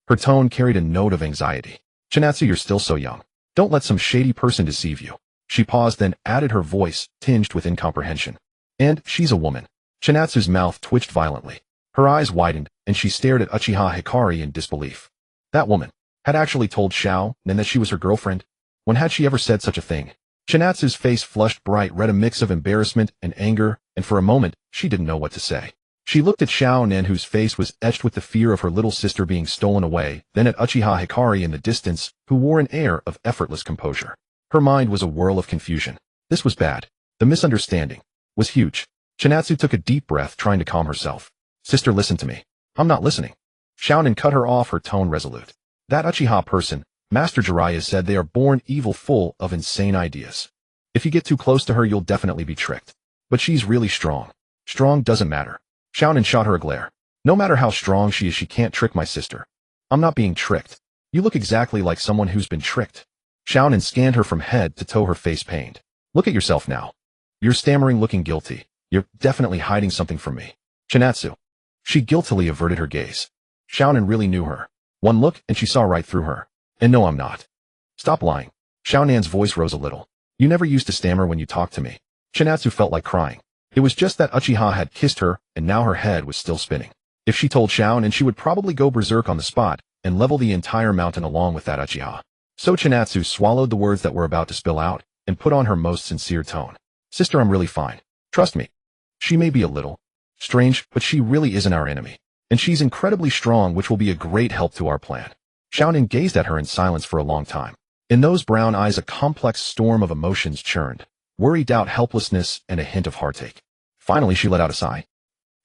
Her tone carried a note of anxiety. "Chinatsu, you're still so young. Don't let some shady person deceive you." She paused, then added, her voice tinged with incomprehension. "And she's a woman." Chinatsu's mouth twitched violently. Her eyes widened, and she stared at Uchiha Hikari in disbelief. That woman had actually told Xiao Nan that she was her girlfriend? When had she ever said such a thing? Chinatsu's face flushed bright red, a mix of embarrassment and anger, and for a moment, she didn't know what to say. She looked at Xiao Nan, whose face was etched with the fear of her little sister being stolen away, then at Uchiha Hikari in the distance, who wore an air of effortless composure. Her mind was a whirl of confusion. This was bad. The misunderstanding was huge. Chinatsu took a deep breath, trying to calm herself. "Sister, listen to me." "I'm not listening." Xiao Nan cut her off, her tone resolute. "That Uchiha person, Master Jiraiya, said they are born evil, full of insane ideas. If you get too close to her, you'll definitely be tricked. But she's really strong. Strong doesn't matter." Xiao Nan shot her a glare. "No matter how strong she is, she can't trick my sister." "I'm not being tricked. You look exactly like someone who's been tricked." Xiao Nan scanned her from head to toe, her face pained. "Look at yourself now. You're stammering, looking guilty. You're definitely hiding something from me." "Chinatsu." She guiltily averted her gaze. Xiao Nan really knew her. One look, and she saw right through her. "And no, I'm not." "Stop lying." Xiao Nan's voice rose a little. You never used to stammer when you talked to me. Chinatsu felt like crying. It was just that Uchiha had kissed her, and now her head was still spinning. If she told Shounen, she would probably go berserk on the spot, and level the entire mountain along with that Uchiha. So Chinatsu swallowed the words that were about to spill out, and put on her most sincere tone. Sister, I'm really fine. Trust me. She may be a little strange, but she really isn't our enemy. And she's incredibly strong, which will be a great help to our plan. Shounen gazed at her in silence for a long time. In those brown eyes a complex storm of emotions churned. Worry, doubt, helplessness, and a hint of heartache. Finally she let out a sigh.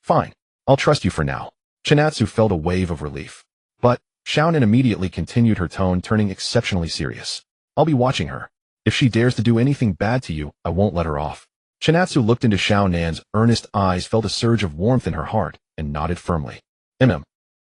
Fine. I'll trust you for now. Chinatsu felt a wave of relief. But Shounen immediately continued, her tone turning exceptionally serious. I'll be watching her. If she dares to do anything bad to you, I won't let her off. Chinatsu looked into Shounen's earnest eyes, felt a surge of warmth in her heart, and nodded firmly.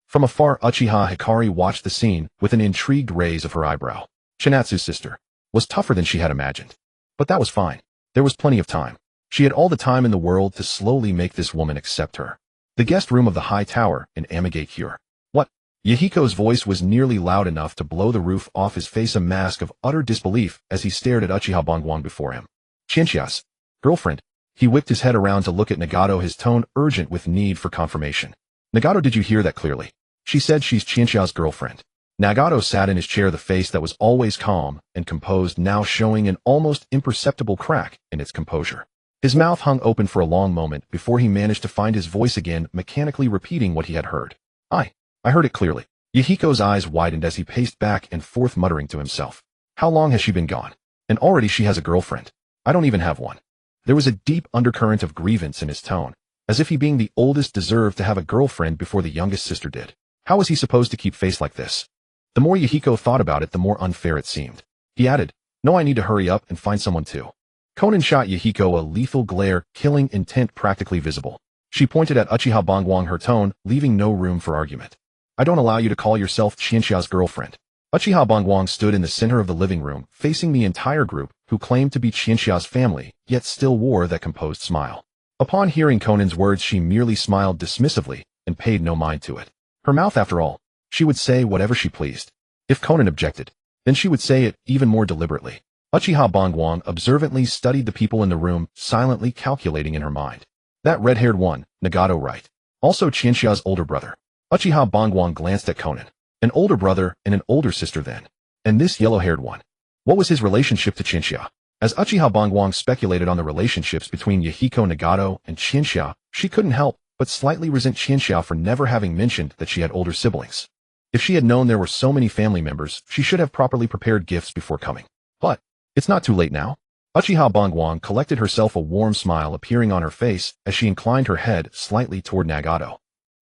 From afar, Uchiha Hikari watched the scene with an intrigued raise of her eyebrow. Chinatsu's sister was tougher than she had imagined. But that was fine. There was plenty of time. She had all the time in the world to slowly make this woman accept her. The guest room of the high tower in Amigate Cure. What? Yahiko's voice was nearly loud enough to blow the roof off his face, a mask of utter disbelief as he stared at Uchiha Bangwang before him. Chinchia's girlfriend. He whipped his head around to look at Nagato, his tone urgent with need for confirmation. Nagato, did you hear that clearly? She said she's Chinchia's girlfriend. Nagato sat in his chair, the face that was always calm and composed now showing an almost imperceptible crack in its composure. His mouth hung open for a long moment before he managed to find his voice again, mechanically repeating what he had heard. I heard it clearly. Yahiko's eyes widened as he paced back and forth, muttering to himself. How long has she been gone? And already she has a girlfriend. I don't even have one. There was a deep undercurrent of grievance in his tone, as if he, being the oldest, deserved to have a girlfriend before the youngest sister did. How was he supposed to keep face like this? The more Yahiko thought about it, the more unfair it seemed. He added, No, I need to hurry up and find someone too. Konan shot Yahiko a lethal glare, killing intent practically visible. She pointed at Uchiha Bangwang, her tone leaving no room for argument. I don't allow you to call yourself Chinchia's girlfriend. Uchiha Bangwang stood in the center of the living room, facing the entire group, who claimed to be Chinchia's family, yet still wore that composed smile. Upon hearing Konan's words, she merely smiled dismissively and paid no mind to it. Her mouth, after all. She would say whatever she pleased. If Konan objected, then she would say it even more deliberately. Uchiha Bangwang observantly studied the people in the room, silently calculating in her mind. That red-haired one, Nagato, right? Also Chinchia's older brother. Uchiha Bangwang glanced at Konan. An older brother and an older sister then. And this yellow-haired one. What was his relationship to Chinchia? As Uchiha Bangwang speculated on the relationships between Yahiko, Nagato, and Chinchia, she couldn't help but slightly resent Chinchia for never having mentioned that she had older siblings. If she had known there were so many family members, she should have properly prepared gifts before coming. But it's not too late now. Uchiha Bangwang collected herself, a warm smile appearing on her face as she inclined her head slightly toward Nagato.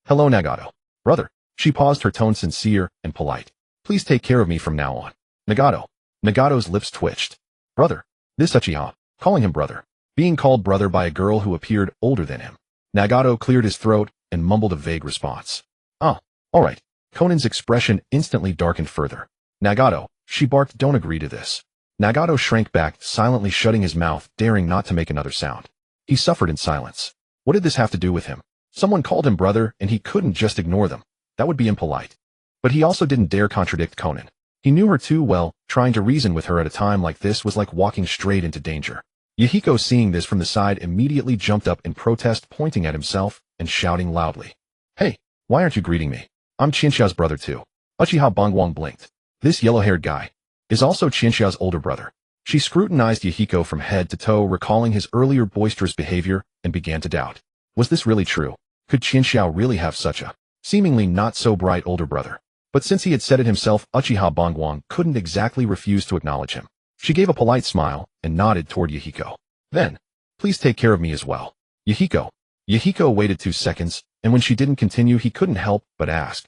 Hello, Nagato. Brother. She paused, her tone sincere and polite. Please take care of me from now on. Nagato. Nagato's lips twitched. Brother. This Uchiha, calling him brother. Being called brother by a girl who appeared older than him. Nagato cleared his throat and mumbled a vague response. Ah, all right. Konan's expression instantly darkened further. Nagato, she barked, don't agree to this. Nagato shrank back, silently shutting his mouth, daring not to make another sound. He suffered in silence. What did this have to do with him? Someone called him brother, and he couldn't just ignore them. That would be impolite. But he also didn't dare contradict Konan. He knew her too well. Trying to reason with her at a time like this was like walking straight into danger. Yahiko, seeing this from the side, immediately jumped up in protest, pointing at himself and shouting loudly. Hey, why aren't you greeting me? I'm Chinchia's brother too. Uchiha Bangwang blinked. This yellow-haired guy is also Chinchia's older brother. She scrutinized Yahiko from head to toe, recalling his earlier boisterous behavior, and began to doubt. Was this really true? Could Chinchia really have such a seemingly not so bright older brother? But since he had said it himself, Uchiha Bangwang couldn't exactly refuse to acknowledge him. She gave a polite smile and nodded toward Yahiko. Then, please take care of me as well. Yahiko. Yahiko waited 2 seconds, and when she didn't continue, he couldn't help but ask.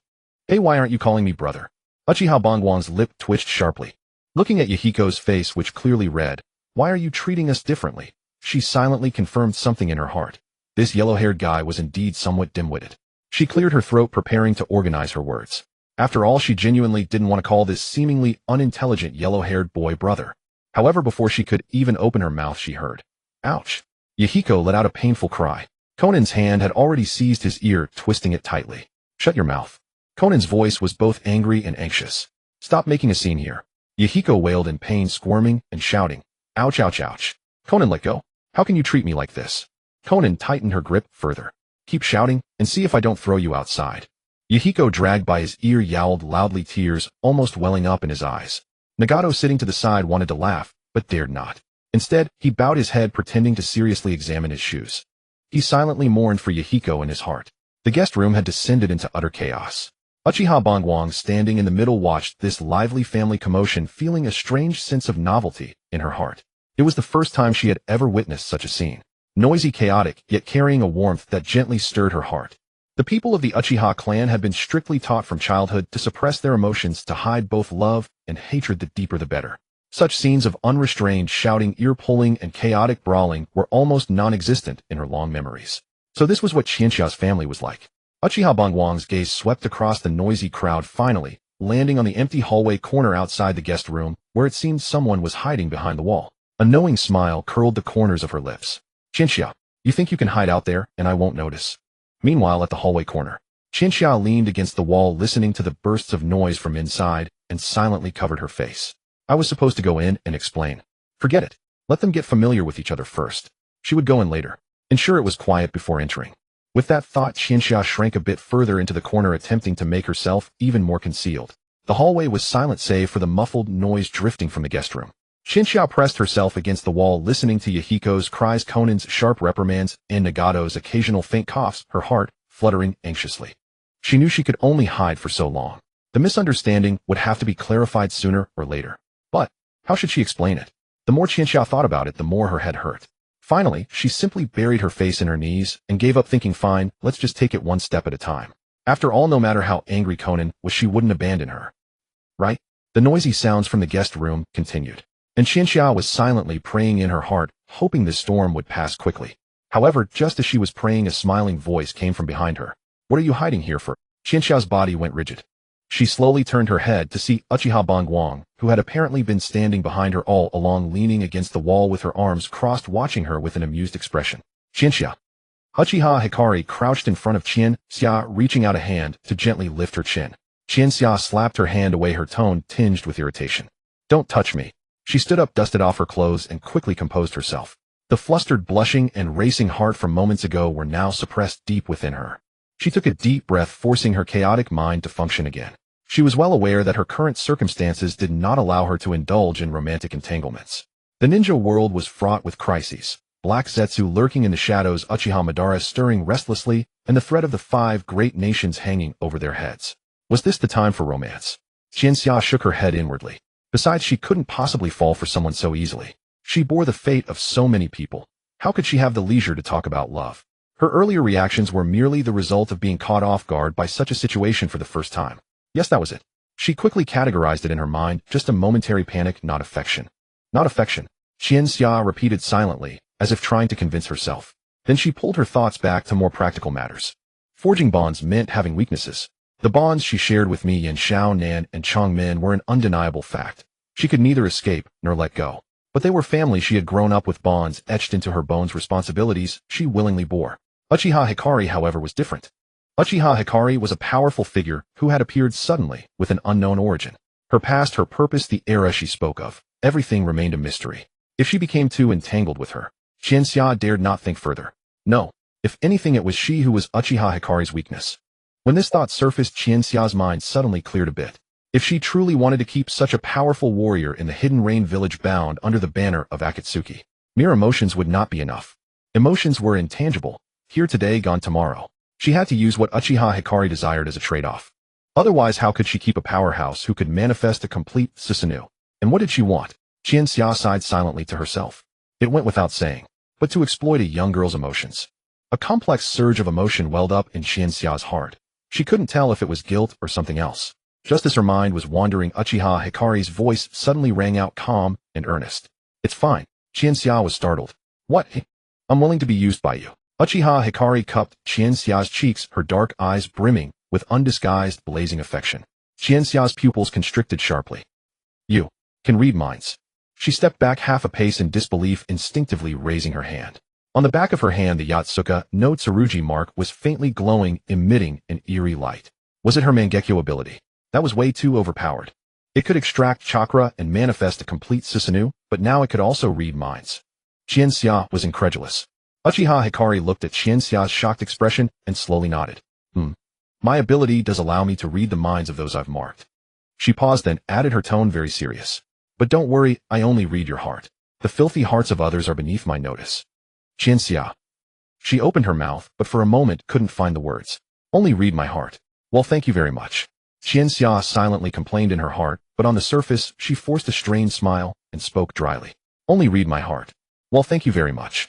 Hey, why aren't you calling me brother? Uchiha Bangwang's lip twitched sharply. Looking at Yahiko's face, which clearly read, why are you treating us differently? She silently confirmed something in her heart. This yellow-haired guy was indeed somewhat dim-witted. She cleared her throat, preparing to organize her words. After all, she genuinely didn't want to call this seemingly unintelligent yellow-haired boy brother. However, before she could even open her mouth, she heard. Ouch. Yahiko let out a painful cry. Konan's hand had already seized his ear, twisting it tightly. Shut your mouth. Konan's voice was both angry and anxious. Stop making a scene here. Yahiko wailed in pain, squirming and shouting. Ouch, ouch, ouch. Konan, let go. How can you treat me like this? Konan tightened her grip further. Keep shouting, and see if I don't throw you outside. Yahiko, dragged by his ear, yowled loudly, tears almost welling up in his eyes. Nagato, sitting to the side, wanted to laugh, but dared not. Instead, he bowed his head, pretending to seriously examine his shoes. He silently mourned for Yahiko in his heart. The guest room had descended into utter chaos. Uchiha Bangwang, standing in the middle, watched this lively family commotion, feeling a strange sense of novelty in her heart. It was the first time she had ever witnessed such a scene. Noisy, chaotic, yet carrying a warmth that gently stirred her heart. The people of the Uchiha clan had been strictly taught from childhood to suppress their emotions, to hide both love and hatred. The deeper the better. Such scenes of unrestrained shouting, ear-pulling, and chaotic brawling were almost non-existent in her long memories. So this was what Qianxia's family was like. Uchiha Bangwang's gaze swept across the noisy crowd, finally landing on the empty hallway corner outside the guest room, where it seemed someone was hiding behind the wall. A knowing smile curled the corners of her lips. Qianxia, you think you can hide out there, and I won't notice? Meanwhile, at the hallway corner, Qianxia leaned against the wall, listening to the bursts of noise from inside, and silently covered her face. I was supposed to go in and explain. Forget it. Let them get familiar with each other first. She would go in later. Ensure it was quiet before entering. With that thought, Qianxia shrank a bit further into the corner, attempting to make herself even more concealed. The hallway was silent save for the muffled noise drifting from the guest room. Qianxia pressed herself against the wall, listening to Yahiko's cries, Konan's sharp reprimands, and Nagato's occasional faint coughs, her heart fluttering anxiously. She knew she could only hide for so long. The misunderstanding would have to be clarified sooner or later. But how should she explain it? The more Qianxia thought about it, the more her head hurt. Finally, she simply buried her face in her knees and gave up, thinking, fine, let's just take it one step at a time. After all, no matter how angry Konan was, she wouldn't abandon her. Right? The noisy sounds from the guest room continued, and Qianxia was silently praying in her heart, hoping this storm would pass quickly. However, just as she was praying, a smiling voice came from behind her. What are you hiding here for? Qianxia's body went rigid. She slowly turned her head to see Uchiha Bangwang, who had apparently been standing behind her all along, leaning against the wall with her arms crossed, watching her with an amused expression. Qianxia. Uchiha Hikari crouched in front of Qianxia, reaching out a hand to gently lift her chin. Qianxia slapped her hand away, her tone tinged with irritation. Don't touch me. She stood up, dusted off her clothes, and quickly composed herself. The flustered, blushing, and racing heart from moments ago were now suppressed deep within her. She took a deep breath, forcing her chaotic mind to function again. She was well aware that her current circumstances did not allow her to indulge in romantic entanglements. The ninja world was fraught with crises. Black Zetsu lurking in the shadows, Uchiha Madara stirring restlessly, and the threat of the 5 great nations hanging over their heads. Was this the time for romance? Qianxia shook her head inwardly. Besides, she couldn't possibly fall for someone so easily. She bore the fate of so many people. How could she have the leisure to talk about love? Her earlier reactions were merely the result of being caught off guard by such a situation for the first time. Yes, that was it. She quickly categorized it in her mind, just a momentary panic, not affection. Not affection, Qianxia repeated silently, as if trying to convince herself. Then she pulled her thoughts back to more practical matters. Forging bonds meant having weaknesses. The bonds she shared with me and Xiao Nan and Chong Min were an undeniable fact. She could neither escape nor let go. But they were family. She had grown up with bonds etched into her bones, responsibilities she willingly bore. Uchiha Hikari, however, was different. Uchiha Hikari was a powerful figure who had appeared suddenly with an unknown origin. Her past, her purpose, the era she spoke of, everything remained a mystery. If she became too entangled with her, Qianxia dared not think further. No, if anything, it was she who was Uchiha Hikari's weakness. When this thought surfaced, Qianxia's mind suddenly cleared a bit. If she truly wanted to keep such a powerful warrior in the Hidden Rain village bound under the banner of Akatsuki, mere emotions would not be enough. Emotions were intangible, here today, gone tomorrow. She had to use what Uchiha Hikari desired as a trade-off. Otherwise, how could she keep a powerhouse who could manifest a complete Susanoo? And what did she want? Qianxia sighed silently to herself. It went without saying, but to exploit a young girl's emotions. A complex surge of emotion welled up in Qianxia's heart. She couldn't tell if it was guilt or something else. Just as her mind was wandering, Uchiha Hikari's voice suddenly rang out, calm and earnest. It's fine. Qianxia was startled. What? I'm willing to be used by you. Uchiha Hikari cupped Qianxia's cheeks, her dark eyes brimming with undisguised, blazing affection. Qianxia's pupils constricted sharply. You can read minds. She stepped back half a pace in disbelief, instinctively raising her hand. On the back of her hand, the Yatsuka no Tsurugi mark was faintly glowing, emitting an eerie light. Was it her Mangekyo ability? That was way too overpowered. It could extract chakra and manifest a complete Susanoo, but now it could also read minds. Qianxia was incredulous. Uchiha Hikari looked at Qianxia's shocked expression and slowly nodded. My ability does allow me to read the minds of those I've marked. She paused, then added, her tone very serious. But don't worry, I only read your heart. The filthy hearts of others are beneath my notice. Qianxia. She opened her mouth, but for a moment couldn't find the words. Only read my heart. Well, thank you very much. Qianxia silently complained in her heart, but on the surface, she forced a strained smile and spoke dryly. Only read my heart. Well, thank you very much.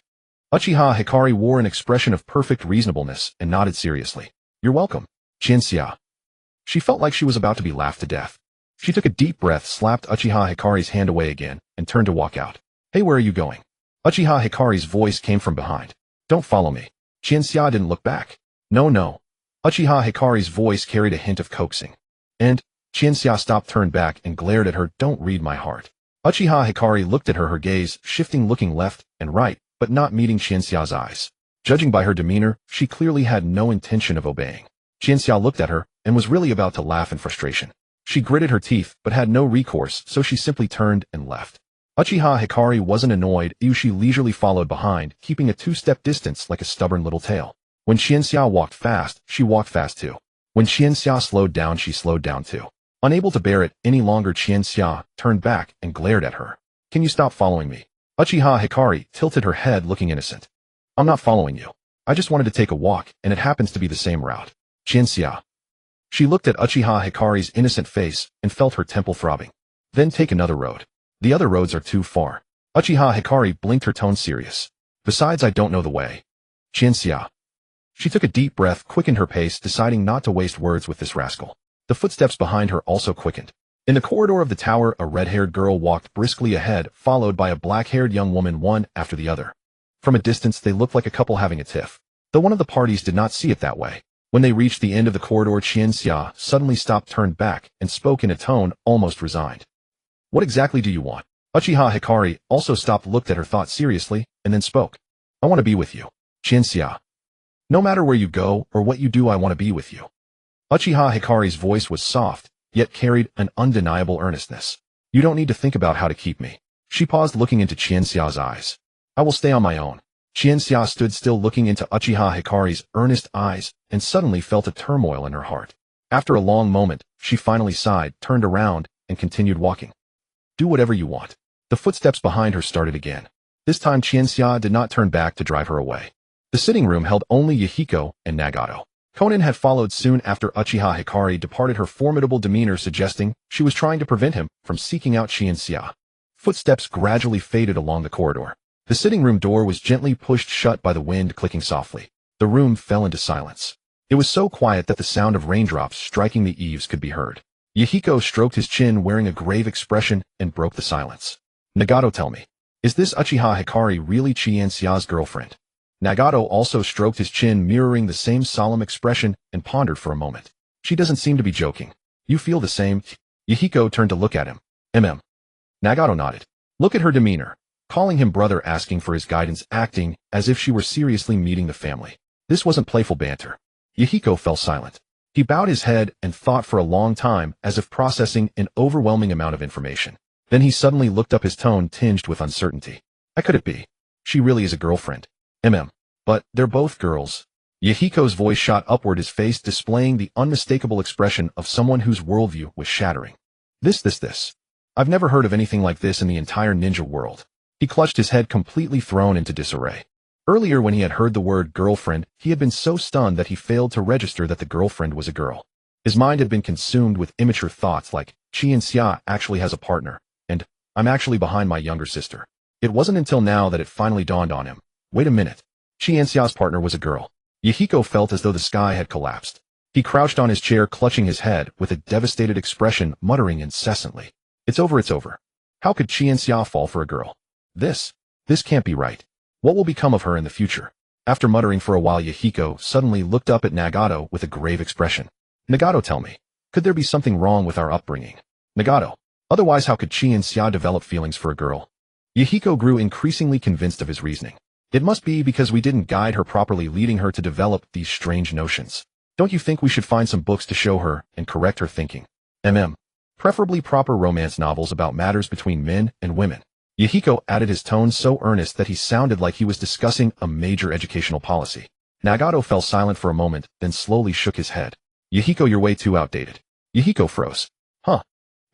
Uchiha Hikari wore an expression of perfect reasonableness and nodded seriously. You're welcome, Qianxia. She felt like she was about to be laughed to death. She took a deep breath, slapped Uchiha Hikari's hand away again, and turned to walk out. Hey, where are you going? Uchiha Hikari's voice came from behind. Don't follow me. Qianxia didn't look back. No. Uchiha Hikari's voice carried a hint of coaxing. And Qianxia stopped, turned back, and glared at her. Don't read my heart. Uchiha Hikari looked at her gaze shifting, looking left and right, but not meeting Qianxia's eyes. Judging by her demeanor, she clearly had no intention of obeying. Qianxia looked at her and was really about to laugh in frustration. She gritted her teeth but had no recourse, so she simply turned and left. Uchiha Hikari wasn't annoyed. She leisurely followed behind, keeping a two-step distance like a stubborn little tail. When Qianxia walked fast, she walked fast too. When Qianxia slowed down, she slowed down too. Unable to bear it any longer, Qianxia turned back and glared at her. Can you stop following me? Uchiha Hikari tilted her head, looking innocent. I'm not following you. I just wanted to take a walk, and it happens to be the same route. Qianxia. She looked at Uchiha Hikari's innocent face and felt her temple throbbing. Then take another road. The other roads are too far. Uchiha Hikari blinked, her tone serious. Besides, I don't know the way. Qianxia. She took a deep breath, quickened her pace, deciding not to waste words with this rascal. The footsteps behind her also quickened. In the corridor of the tower, a red-haired girl walked briskly ahead, followed by a black-haired young woman, one after the other. From a distance, they looked like a couple having a tiff, though one of the parties did not see it that way. When they reached the end of the corridor, Qianxia suddenly stopped, turned back, and spoke in a tone almost resigned. What exactly do you want? Uchiha Hikari also stopped, looked at her, thought seriously, and then spoke. I want to be with you. Qianxia. No matter where you go or what you do, I want to be with you. Uchiha Hikari's voice was soft, yet carried an undeniable earnestness. You don't need to think about how to keep me. She paused, looking into Qianxia's eyes. I will stay on my own. Qianxia stood still, looking into Uchiha Hikari's earnest eyes, and suddenly felt a turmoil in her heart. After a long moment, she finally sighed, turned around, and continued walking. Do whatever you want. The footsteps behind her started again. This time Qianxia did not turn back to drive her away. The sitting room held only Yahiko and Nagato. Konan had followed soon after Uchiha Hikari departed, her formidable demeanor suggesting she was trying to prevent him from seeking out Qianxia. Footsteps gradually faded along the corridor. The sitting room door was gently pushed shut by the wind clicking softly. The room fell into silence. It was so quiet that the sound of raindrops striking the eaves could be heard. Yahiko stroked his chin, wearing a grave expression, and broke the silence. Nagato, tell me, is this Uchiha Hikari really Qianxia's girlfriend? Nagato also stroked his chin, mirroring the same solemn expression, and pondered for a moment. She doesn't seem to be joking. You feel the same? Yahiko turned to look at him. Nagato nodded. Look at her demeanor. Calling him brother, asking for his guidance, acting as if she were seriously meeting the family. This wasn't playful banter. Yahiko fell silent. He bowed his head and thought for a long time, as if processing an overwhelming amount of information. Then he suddenly looked up, his tone tinged with uncertainty. How could it be? She really is a girlfriend. But they're both girls. Yahiko's voice shot upward, his face displaying the unmistakable expression of someone whose worldview was shattering. This. I've never heard of anything like this in the entire ninja world. He clutched his head, completely thrown into disarray. Earlier, when he had heard the word girlfriend, he had been so stunned that he failed to register that the girlfriend was a girl. His mind had been consumed with immature thoughts like, Qianxia actually has a partner, and I'm actually behind my younger sister. It wasn't until now that it finally dawned on him. Wait a minute. Qianxia's partner was a girl. Yahiko felt as though the sky had collapsed. He crouched on his chair, clutching his head with a devastated expression, muttering incessantly. It's over. How could Qianxia fall for a girl? This can't be right. What will become of her in the future? After muttering for a while, Yahiko suddenly looked up at Nagato with a grave expression. Nagato, tell me, could there be something wrong with our upbringing? Nagato, otherwise how could Qianxia develop feelings for a girl? Yahiko grew increasingly convinced of his reasoning. It must be because we didn't guide her properly, leading her to develop these strange notions. Don't you think we should find some books to show her and correct her thinking? preferably proper romance novels about matters between men and women. Yahiko added his tone so earnest that he sounded like he was discussing a major educational policy. Nagato fell silent for a moment, then slowly shook his head. Yahiko, you're way too outdated. Yahiko froze. Huh?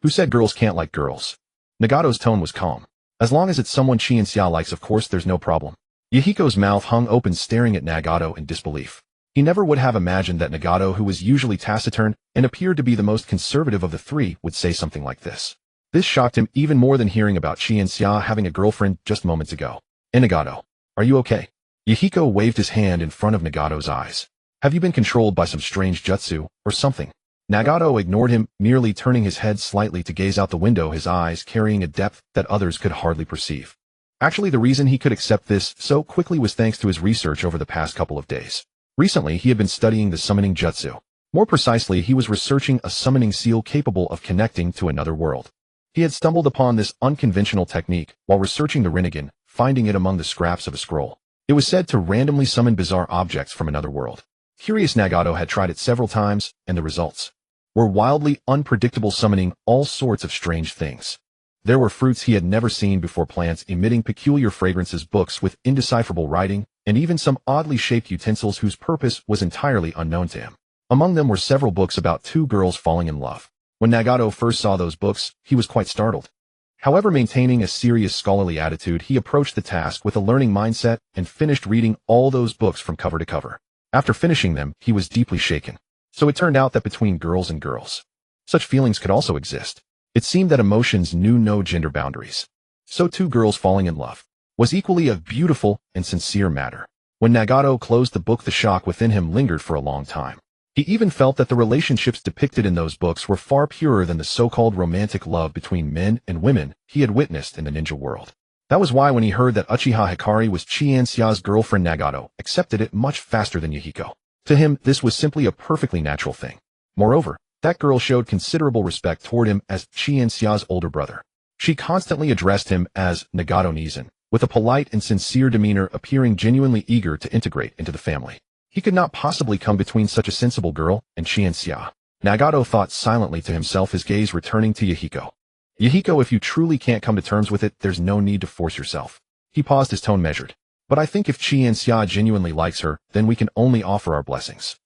Who said girls can't like girls? Nagato's tone was calm. As long as it's someone Chinatsu likes, of course there's no problem. Yahiko's mouth hung open, staring at Nagato in disbelief. He never would have imagined that Nagato, who was usually taciturn and appeared to be the most conservative of the three, would say something like this. This shocked him even more than hearing about Chinatsu having a girlfriend just moments ago. Nagato, are you okay? Yahiko waved his hand in front of Nagato's eyes. Have you been controlled by some strange jutsu, or something? Nagato ignored him, merely turning his head slightly to gaze out the window, his eyes carrying a depth that others could hardly perceive. Actually, the reason he could accept this so quickly was thanks to his research over the past couple of days. Recently, he had been studying the summoning jutsu. More precisely, he was researching a summoning seal capable of connecting to another world. He had stumbled upon this unconventional technique while researching the Rinnegan, finding it among the scraps of a scroll. It was said to randomly summon bizarre objects from another world. Curious, Nagato had tried it several times, and the results were wildly unpredictable, summoning all sorts of strange things. There were fruits he had never seen before, plants emitting peculiar fragrances, books with indecipherable writing, and even some oddly shaped utensils whose purpose was entirely unknown to him. Among them were several books about two girls falling in love. When Nagato first saw those books, he was quite startled. However, maintaining a serious scholarly attitude, he approached the task with a learning mindset and finished reading all those books from cover to cover. After finishing them, he was deeply shaken. So it turned out that between girls and girls, such feelings could also exist. It seemed that emotions knew no gender boundaries. So two girls falling in love was equally a beautiful and sincere matter. When Nagato closed the book, the shock within him lingered for a long time. He even felt that the relationships depicted in those books were far purer than the so-called romantic love between men and women he had witnessed in the ninja world. That was why when he heard that Uchiha Hikari was Chinatsu's girlfriend, Nagato accepted it much faster than Yahiko. To him, this was simply a perfectly natural thing. Moreover, that girl showed considerable respect toward him as Chinatsu's older brother. She constantly addressed him as Nagato Nizan, with a polite and sincere demeanor, appearing genuinely eager to integrate into the family. He could not possibly come between such a sensible girl and Chinatsu. Nagato thought silently to himself, his gaze returning to Yahiko. Yahiko, if you truly can't come to terms with it, there's no need to force yourself. He paused, his tone measured. But I think if Chinatsu genuinely likes her, then we can only offer our blessings.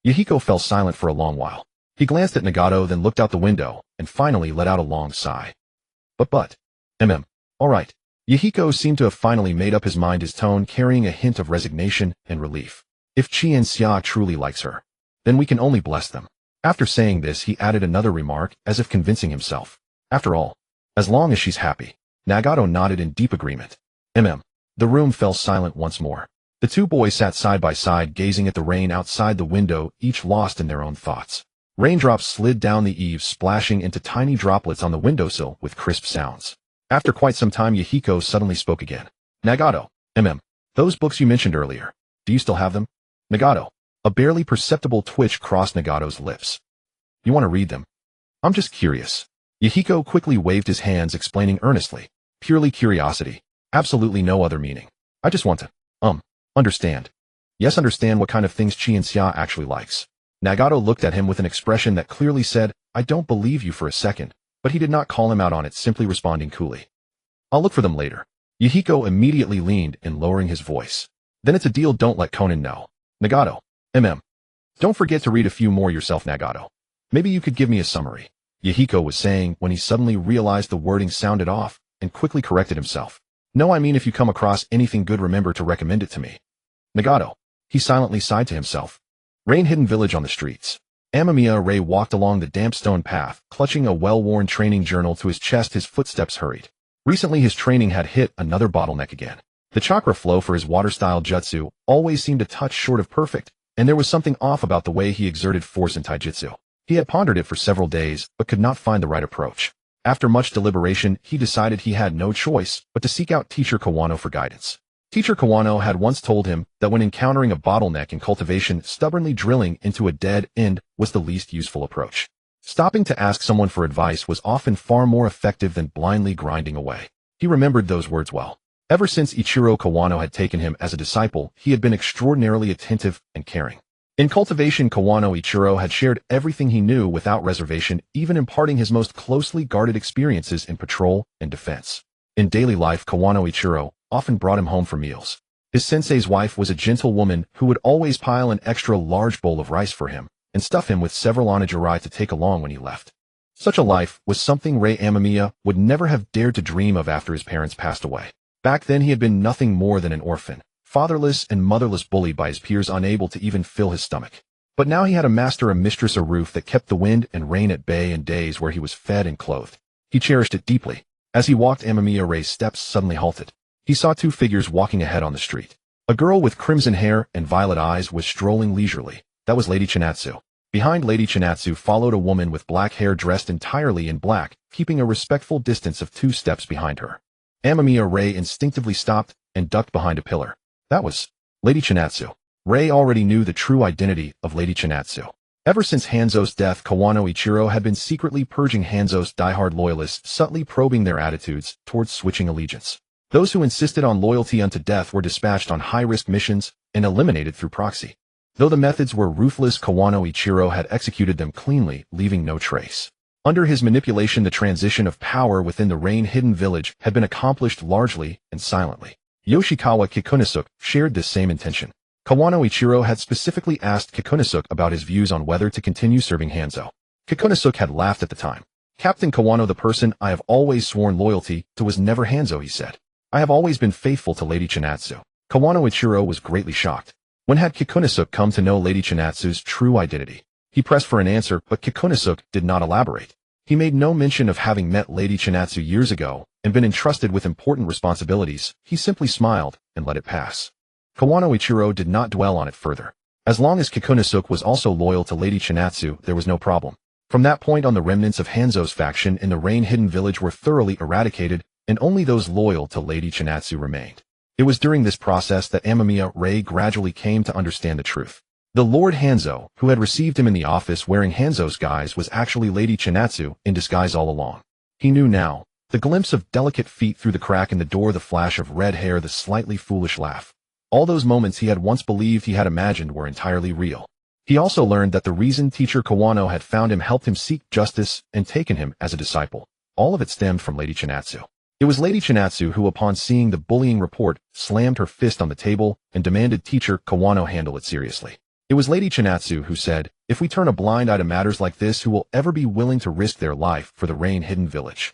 Yahiko fell silent for a long while. He glanced at Nagato, then looked out the window, and finally let out a long sigh. But, all right. Yahiko seemed to have finally made up his mind, his tone carrying a hint of resignation and relief. If Chinatsu truly likes her, then we can only bless them. After saying this, he added another remark, as if convincing himself. After all, as long as she's happy. Nagato nodded in deep agreement. The room fell silent once more. The two boys sat side by side, gazing at the rain outside the window, each lost in their own thoughts. Raindrops slid down the eaves, splashing into tiny droplets on the windowsill with crisp sounds. After quite some time, Yahiko suddenly spoke again. Nagato, those books you mentioned earlier, do you still have them? Nagato. A barely perceptible twitch crossed Nagato's lips. You want to read them? I'm just curious. Yahiko quickly waved his hands, explaining earnestly. Purely curiosity. Absolutely no other meaning. I just want to, understand. Yes, understand what kind of things Chinatsu actually likes. Nagato looked at him with an expression that clearly said, I don't believe you for a second, but he did not call him out on it, simply responding coolly. I'll look for them later. Yahiko immediately leaned in, lowering his voice. Then it's a deal, don't let Konan know. Nagato, don't forget to read a few more yourself, Nagato. Maybe you could give me a summary. Yahiko was saying when he suddenly realized the wording sounded off and quickly corrected himself. No, I mean if you come across anything good, remember to recommend it to me. Nagato. He silently sighed to himself. Rain-hidden village on the streets. Amamiya Ray walked along the damp stone path, clutching a well-worn training journal to his chest. His footsteps hurried. Recently his training had hit another bottleneck again. The chakra flow for his water-style jutsu always seemed a touch short of perfect, and there was something off about the way he exerted force in taijutsu. He had pondered it for several days, but could not find the right approach. After much deliberation, he decided he had no choice but to seek out Teacher Kawano for guidance. Teacher Kawano had once told him that when encountering a bottleneck in cultivation, stubbornly drilling into a dead end was the least useful approach. Stopping to ask someone for advice was often far more effective than blindly grinding away. He remembered those words well. Ever since Ichiro Kawano had taken him as a disciple, he had been extraordinarily attentive and caring. In cultivation, Kawano Ichiro had shared everything he knew without reservation, even imparting his most closely guarded experiences in patrol and defense. In daily life, Kawano Ichiro often brought him home for meals. His sensei's wife was a gentle woman who would always pile an extra large bowl of rice for him and stuff him with several onigiri to take along when he left. Such a life was something Rei Amamiya would never have dared to dream of after his parents passed away. Back then he had been nothing more than an orphan, fatherless and motherless, bullied by his peers, unable to even fill his stomach. But now he had a master, a mistress, a roof that kept the wind and rain at bay, and days where he was fed and clothed. He cherished it deeply. As he walked, Amamiya Rei's steps suddenly halted. He saw two figures walking ahead on the street. A girl with crimson hair and violet eyes was strolling leisurely. That was Lady Chinatsu. Behind Lady Chinatsu followed a woman with black hair dressed entirely in black, keeping a respectful distance of 2 steps behind her. Amamiya Rei instinctively stopped and ducked behind a pillar. That was Lady Chinatsu. Rei already knew the true identity of Lady Chinatsu. Ever since Hanzo's death, Kawano Ichiro had been secretly purging Hanzo's diehard loyalists, subtly probing their attitudes towards switching allegiance. Those who insisted on loyalty unto death were dispatched on high-risk missions and eliminated through proxy. Though the methods were ruthless, Kawano Ichiro had executed them cleanly, leaving no trace. Under his manipulation, the transition of power within the rain-hidden village had been accomplished largely and silently. Yoshikawa Kikunosuke shared this same intention. Kawano Ichiro had specifically asked Kikunosuke about his views on whether to continue serving Hanzo. Kikunosuke had laughed at the time. Captain Kawano, the person I have always sworn loyalty to was never Hanzo, he said. I have always been faithful to Lady Chinatsu. Kawano Ichiro was greatly shocked. When had Kikunosuke come to know Lady Chinatsu's true identity? He pressed for an answer, but Kikunosuke did not elaborate. He made no mention of having met Lady Chinatsu years ago and been entrusted with important responsibilities. He simply smiled and let it pass. Kawano Ichiro did not dwell on it further. As long as Kikunosuke was also loyal to Lady Chinatsu, there was no problem. From that point on, the remnants of Hanzo's faction in the rain-hidden village were thoroughly eradicated, and only those loyal to Lady Chinatsu remained. It was during this process that Amamiya Rei gradually came to understand the truth. The Lord Hanzo, who had received him in the office wearing Hanzo's guise, was actually Lady Chinatsu in disguise all along. He knew now. The glimpse of delicate feet through the crack in the door, the flash of red hair, the slightly foolish laugh. All those moments he had once believed he had imagined were entirely real. He also learned that the reason teacher Kawano had found him, helped him seek justice, and taken him as a disciple. All of it stemmed from Lady Chinatsu. It was Lady Chinatsu who, upon seeing the bullying report, slammed her fist on the table and demanded teacher Kawano handle it seriously. It was Lady Chinatsu who said, if we turn a blind eye to matters like this, who will ever be willing to risk their life for the rain-hidden village?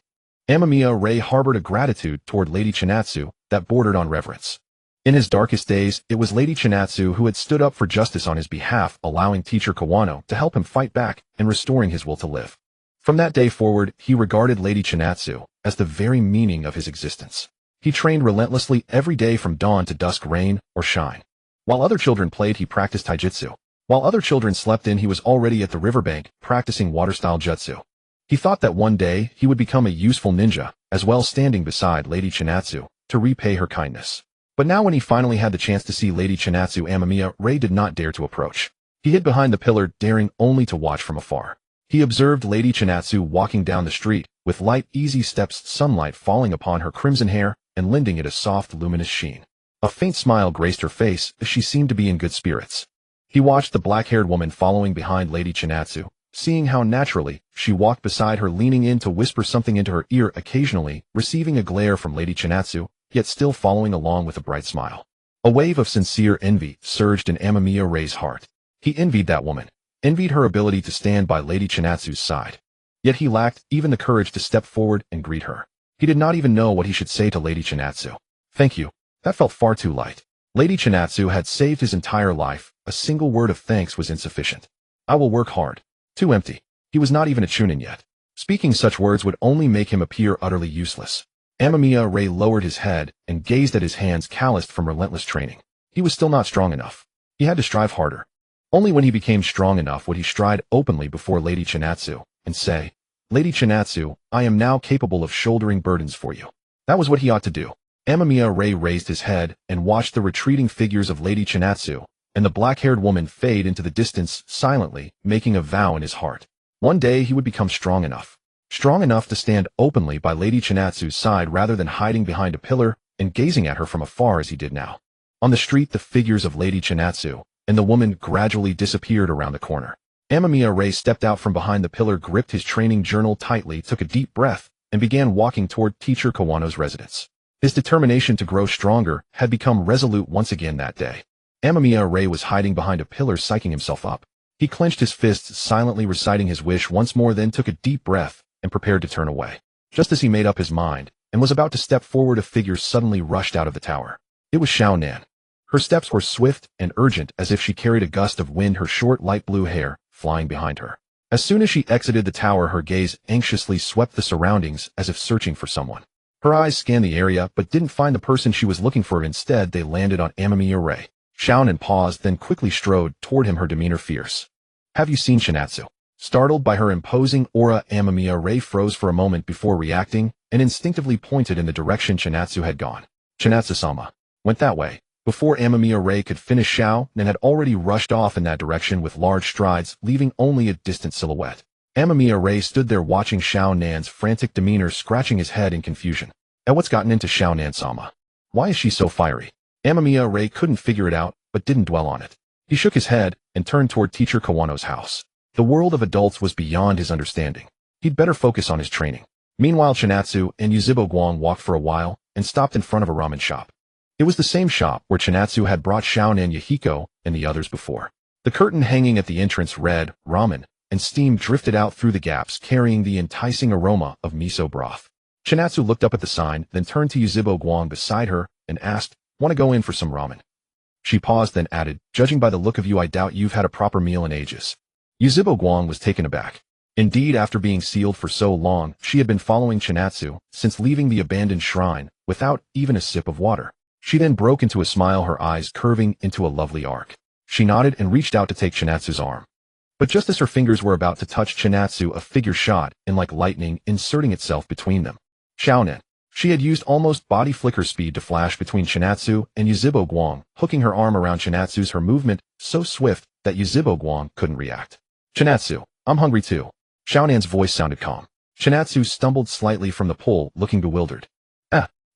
Amamiya Rei harbored a gratitude toward Lady Chinatsu that bordered on reverence. In his darkest days, it was Lady Chinatsu who had stood up for justice on his behalf, allowing teacher Kawano to help him fight back and restoring his will to live. From that day forward, he regarded Lady Chinatsu as the very meaning of his existence. He trained relentlessly every day from dawn to dusk, rain or shine. While other children played, he practiced taijutsu. While other children slept in, he was already at the riverbank practicing water-style jutsu. He thought that one day he would become a useful ninja, as well, standing beside Lady Chinatsu to repay her kindness. But now when he finally had the chance to see Lady Chinatsu, Amamiya Rei did not dare to approach. He hid behind the pillar, daring only to watch from afar. He observed Lady Chinatsu walking down the street, with light, easy steps, sunlight falling upon her crimson hair and lending it a soft, luminous sheen. A faint smile graced her face as she seemed to be in good spirits. He watched the black-haired woman following behind Lady Chinatsu, seeing how naturally she walked beside her, leaning in to whisper something into her ear, occasionally receiving a glare from Lady Chinatsu, yet still following along with a bright smile. A wave of sincere envy surged in Amamiya Rei's heart. He envied that woman, envied her ability to stand by Lady Chinatsu's side. Yet he lacked even the courage to step forward and greet her. He did not even know what he should say to Lady Chinatsu. Thank you. That felt far too light. Lady Chinatsu had saved his entire life. A single word of thanks was insufficient. I will work hard. Too empty. He was not even a chunin yet. Speaking such words would only make him appear utterly useless. Amamiya Rei lowered his head and gazed at his hands, calloused from relentless training. He was still not strong enough. He had to strive harder. Only when he became strong enough would he stride openly before Lady Chinatsu and say, Lady Chinatsu, I am now capable of shouldering burdens for you. That was what he ought to do. Amamiya Rei raised his head and watched the retreating figures of Lady Chinatsu and the black-haired woman fade into the distance, silently making a vow in his heart. One day he would become strong enough to stand openly by Lady Chinatsu's side rather than hiding behind a pillar and gazing at her from afar as he did now. On the street, the figures of Lady Chinatsu and the woman gradually disappeared around the corner. Amamiya Ray stepped out from behind the pillar, gripped his training journal tightly, took a deep breath, and began walking toward Teacher Kawano's residence. His determination to grow stronger had become resolute once again that day. Amamiya Ray was hiding behind a pillar, psyching himself up. He clenched his fists, silently reciting his wish once more, then took a deep breath and prepared to turn away. Just as he made up his mind and was about to step forward, a figure suddenly rushed out of the tower. It was Xiao Nan. Her steps were swift and urgent, as if she carried a gust of wind, her short light blue hair flying behind her. As soon as she exited the tower, her gaze anxiously swept the surroundings as if searching for someone. Her eyes scanned the area but didn't find the person she was looking for. Instead, they landed on Amamiya Ray. Xiao Nan paused, then quickly strode toward him, her demeanor fierce. "Have you seen Chinatsu?" Startled by her imposing aura, Amamiya Ray froze for a moment before reacting and instinctively pointed in the direction Chinatsu had gone. "Chinatsu-sama went that way." Before Amamiya Ray could finish, Xiao Nan had already rushed off in that direction with large strides, leaving only a distant silhouette. Amamiya Ray stood there watching Xiao Nan's frantic demeanor, scratching his head in confusion. What's gotten into Xiao Nan-sama? Why is she so fiery? Amamiya Ray couldn't figure it out, but didn't dwell on it. He shook his head and turned toward Teacher Kawano's house. The world of adults was beyond his understanding. He'd better focus on his training. Meanwhile, Chinatsu and Yuzhibo Guang walked for a while and stopped in front of a ramen shop. It was the same shop where Chinatsu had brought Xiao Nan, Yahiko, and the others before. The curtain hanging at the entrance read, "Ramen," and steam drifted out through the gaps, carrying the enticing aroma of miso broth. Chinatsu looked up at the sign, then turned to Yuzhibo Guang beside her and asked, "Want to go in for some ramen?" She paused, then added, "Judging by the look of you, I doubt you've had a proper meal in ages." Yuzhibo Guang was taken aback. Indeed, after being sealed for so long, she had been following Chinatsu since leaving the abandoned shrine without even a sip of water. She then broke into a smile, her eyes curving into a lovely arc. She nodded and reached out to take Chinatsu's arm. But just as her fingers were about to touch Chinatsu, a figure shot in like lightning, inserting itself between them. Xiao Nan. She had used almost body flicker speed to flash between Chinatsu and Yuzhibo Guang, hooking her arm around Chinatsu's, her movement so swift that Yuzhibo Guang couldn't react. "Chinatsu, I'm hungry too." Xiao Nan's voice sounded calm. Chinatsu stumbled slightly from the pole, looking bewildered.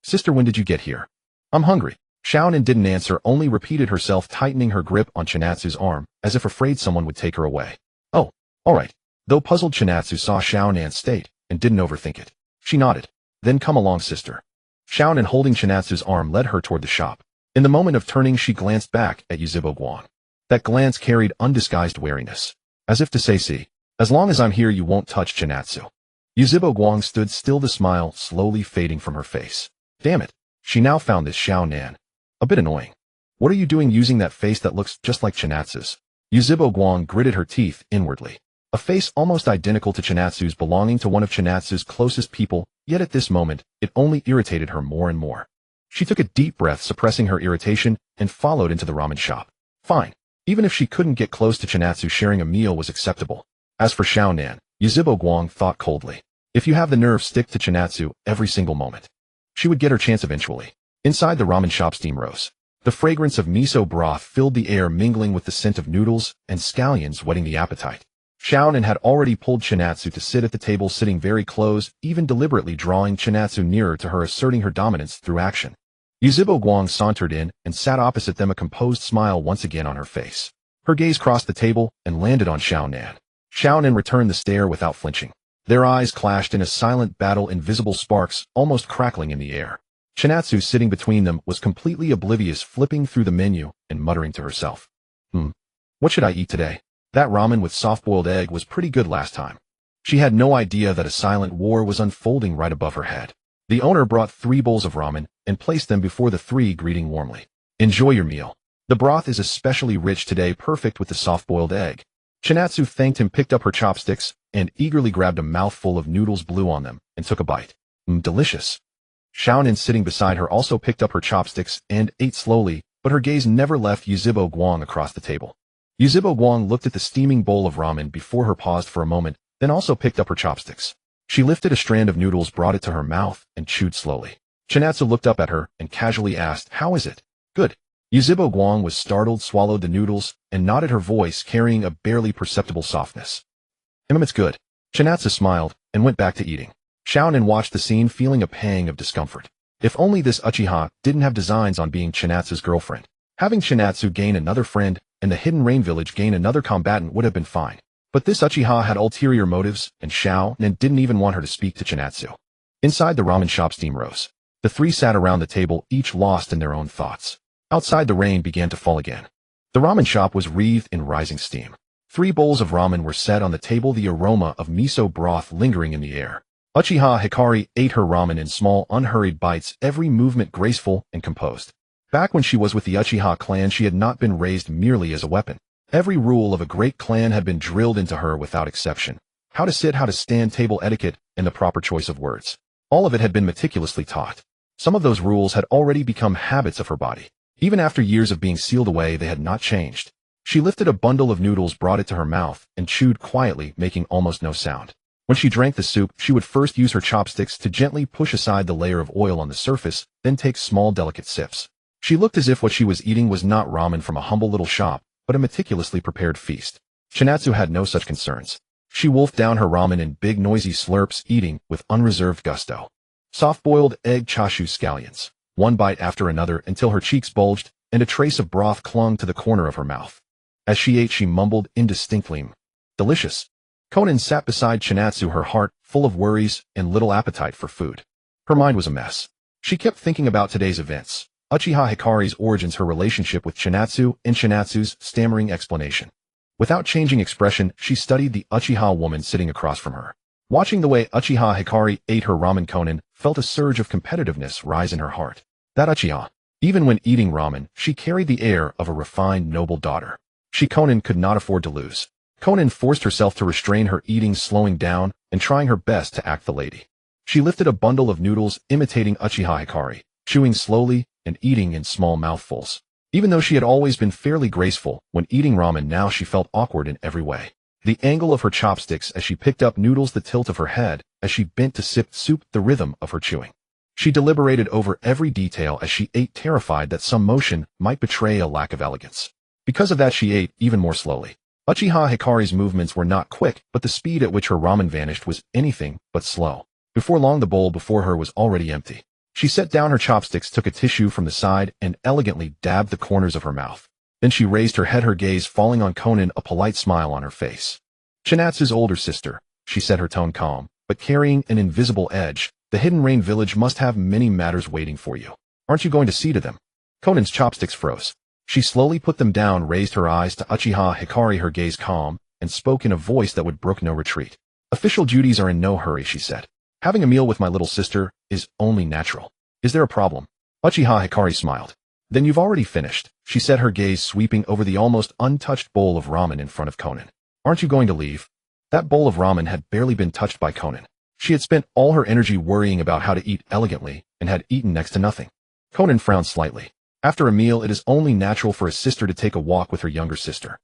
Sister, when did you get here?" "I'm hungry." Xiao Nan didn't answer, only repeated herself, tightening her grip on Chinatsu's arm, as if afraid someone would take her away. "Oh, all right." Though puzzled, Chinatsu saw Xiao Nan's state and didn't overthink it. She nodded. "Then come along, sister." Xiao Nan, holding Chinatsu's arm, led her toward the shop. In the moment of turning, she glanced back at Yuzhibo Guang. That glance carried undisguised wariness, as if to say, "See, as long as I'm here, you won't touch Chinatsu." Yuzhibo Guang stood still, the smile slowly fading from her face. Damn it. She now found this Xiao Nan a bit annoying. "What are you doing using that face that looks just like Chinatsu's?" Yuzhibo Guang gritted her teeth inwardly. A face almost identical to Chinatsu's, belonging to one of Chinatsu's closest people, yet at this moment, it only irritated her more and more. She took a deep breath, suppressing her irritation, and followed into the ramen shop. Fine. Even if she couldn't get close to Chinatsu, sharing a meal was acceptable. As for Xiao Nan, Yuzhibo Guang thought coldly. If you have the nerve, stick to Chinatsu every single moment. She would get her chance eventually. Inside the ramen shop, steam rose. The fragrance of miso broth filled the air, mingling with the scent of noodles and scallions, whetting the appetite. Xiao Nan had already pulled Chinatsu to sit at the table, sitting very close, even deliberately drawing Chinatsu nearer to her, asserting her dominance through action. Yuzhibo Guang sauntered in and sat opposite them, a composed smile once again on her face. Her gaze crossed the table and landed on Xiao Nan. Xiao Nan returned the stare without flinching. Their eyes clashed in a silent battle, invisible sparks almost crackling in the air. Chinatsu, sitting between them, was completely oblivious, flipping through the menu and muttering to herself. What should I eat today? That ramen with soft-boiled egg was pretty good last time." She had no idea that a silent war was unfolding right above her head. The owner brought 3 bowls of ramen and placed them before the 3, greeting warmly. "Enjoy your meal. The broth is especially rich today, perfect with the soft-boiled egg." Chinatsu thanked him, picked up her chopsticks, and eagerly grabbed a mouthful of noodles, blew on them, and took a bite. Delicious. Xiao Nan, sitting beside her, also picked up her chopsticks and ate slowly, but her gaze never left Yuzhibo Guang across the table. Yuzhibo Guang looked at the steaming bowl of ramen before her, paused for a moment, then also picked up her chopsticks. She lifted a strand of noodles, brought it to her mouth, and chewed slowly. Chinatsu looked up at her and casually asked, "How is it?" "Good." Yuzhibo Guang was startled, swallowed the noodles, and nodded, her voice carrying a barely perceptible softness. "It's good." Chinatsu smiled and went back to eating. Xiao Nan watched the scene, feeling a pang of discomfort. If only this Uchiha didn't have designs on being Chinatsu's girlfriend. Having Chinatsu gain another friend and the Hidden Rain village gain another combatant would have been fine. But this Uchiha had ulterior motives, and Xiao didn't even want her to speak to Chinatsu. Inside the ramen shop, steam rose. The three sat around the table, each lost in their own thoughts. Outside, the rain began to fall again. The ramen shop was wreathed in rising steam. 3 bowls of ramen were set on the table, the aroma of miso broth lingering in the air. Uchiha Hikari ate her ramen in small, unhurried bites, every movement graceful and composed. Back when she was with the Uchiha clan, she had not been raised merely as a weapon. Every rule of a great clan had been drilled into her without exception. How to sit, how to stand, table etiquette, and the proper choice of words. All of it had been meticulously taught. Some of those rules had already become habits of her body. Even after years of being sealed away, they had not changed. She lifted a bundle of noodles, brought it to her mouth, and chewed quietly, making almost no sound. When she drank the soup, she would first use her chopsticks to gently push aside the layer of oil on the surface, then take small, delicate sips. She looked as if what she was eating was not ramen from a humble little shop, but a meticulously prepared feast. Chinatsu had no such concerns. She wolfed down her ramen in big, noisy slurps, eating with unreserved gusto. Soft-boiled egg chashu scallions, one bite after another until her cheeks bulged and a trace of broth clung to the corner of her mouth. As she ate, she mumbled indistinctly, "Delicious." Konan sat beside Chinatsu, her heart full of worries and little appetite for food. Her mind was a mess. She kept thinking about today's events, Uchiha Hikari's origins, her relationship with Chinatsu, and Chinatsu's stammering explanation. Without changing expression, she studied the Uchiha woman sitting across from her. Watching the way Uchiha Hikari ate her ramen, Konan felt a surge of competitiveness rise in her heart. That Uchiha. Even when eating ramen, she carried the air of a refined, noble daughter. She, Konan, could not afford to lose. Konan forced herself to restrain her eating, slowing down and trying her best to act the lady. She lifted a bundle of noodles, imitating Uchiha Hikari, chewing slowly and eating in small mouthfuls. Even though she had always been fairly graceful when eating ramen, now she felt awkward in every way. The angle of her chopsticks as she picked up noodles, the tilt of her head as she bent to sip soup, the rhythm of her chewing. She deliberated over every detail as she ate, terrified that some motion might betray a lack of elegance. Because of that, she ate even more slowly. Uchiha Hikari's movements were not quick, but the speed at which her ramen vanished was anything but slow. Before long, the bowl before her was already empty. She set down her chopsticks, took a tissue from the side, and elegantly dabbed the corners of her mouth. Then she raised her head, her gaze falling on Konan, a polite smile on her face. "Chinatsu's older sister," she said, her tone calm, but carrying an invisible edge. "The Hidden Rain village must have many matters waiting for you. Aren't you going to see to them?" Konan's chopsticks froze. She slowly put them down, raised her eyes to Uchiha Hikari, her gaze calm, and spoke in a voice that would brook no retreat. "Official duties are in no hurry," she said. "Having a meal with my little sister is only natural. Is there a problem?" Uchiha Hikari smiled. "Then you've already finished," she said, her gaze sweeping over the almost untouched bowl of ramen in front of Konan. "Aren't you going to leave?" That bowl of ramen had barely been touched by Konan. She had spent all her energy worrying about how to eat elegantly and had eaten next to nothing. Konan frowned slightly. After a meal, it is only natural for a sister to take a walk with her younger sister.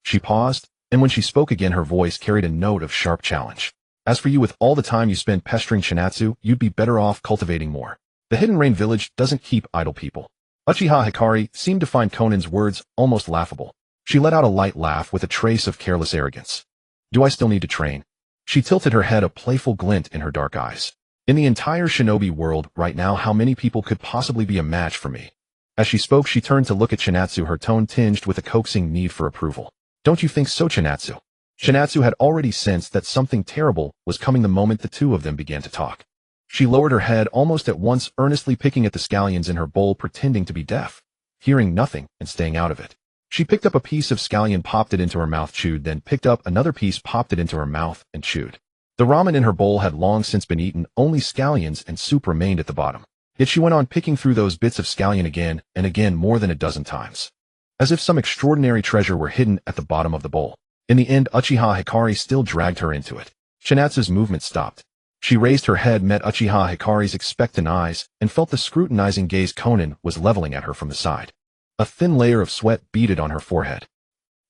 She paused, and when she spoke again, her voice carried a note of sharp challenge. "As for you, with all the time you spend pestering Chinatsu, you'd be better off cultivating more. The Hidden Rain village doesn't keep idle people." Uchiha Hikari seemed to find Konan's words almost laughable. She let out a light laugh with a trace of careless arrogance. "Do I still need to train?" She tilted her head, a playful glint in her dark eyes. "In the entire shinobi world right now, how many people could possibly be a match for me?" As she spoke, she turned to look at Chinatsu, her tone tinged with a coaxing need for approval. "Don't you think so, Chinatsu?" Chinatsu had already sensed that something terrible was coming the moment the two of them began to talk. She lowered her head almost at once, earnestly picking at the scallions in her bowl, pretending to be deaf, hearing nothing and staying out of it. She picked up a piece of scallion, popped it into her mouth, chewed, then picked up another piece, popped it into her mouth, and chewed. The ramen in her bowl had long since been eaten, only scallions and soup remained at the bottom. Yet she went on picking through those bits of scallion again and again, more than a dozen times. As if some extraordinary treasure were hidden at the bottom of the bowl. In the end, Uchiha Hikari still dragged her into it. Chinatsu's movement stopped. She raised her head, met Uchiha Hikari's expectant eyes, and felt the scrutinizing gaze Konan was leveling at her from the side. A thin layer of sweat beaded on her forehead.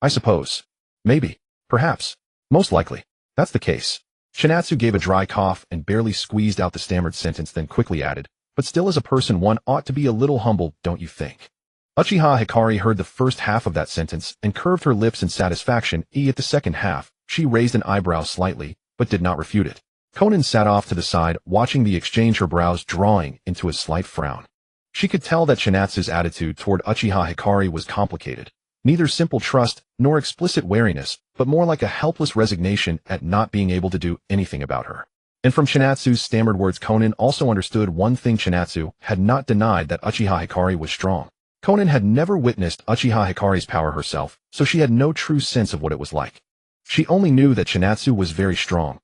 "I suppose. Maybe. Perhaps. Most likely. That's the case." Chinatsu gave a dry cough and barely squeezed out the stammered sentence, then quickly added, "But still, as a person, one ought to be a little humble, don't you think?" Uchiha Hikari heard the first half of that sentence and curved her lips in satisfaction. At the second half, she raised an eyebrow slightly, but did not refute it. Konan sat off to the side, watching the exchange, her brows drawing into a slight frown. She could tell that Chinatsu's attitude toward Uchiha Hikari was complicated. Neither simple trust nor explicit wariness, but more like a helpless resignation at not being able to do anything about her. And from Chinatsu's stammered words, Konan also understood one thing: Chinatsu had not denied that Uchiha Hikari was strong. Konan had never witnessed Uchiha Hikari's power herself, so she had no true sense of what it was like. She only knew that Chinatsu was very strong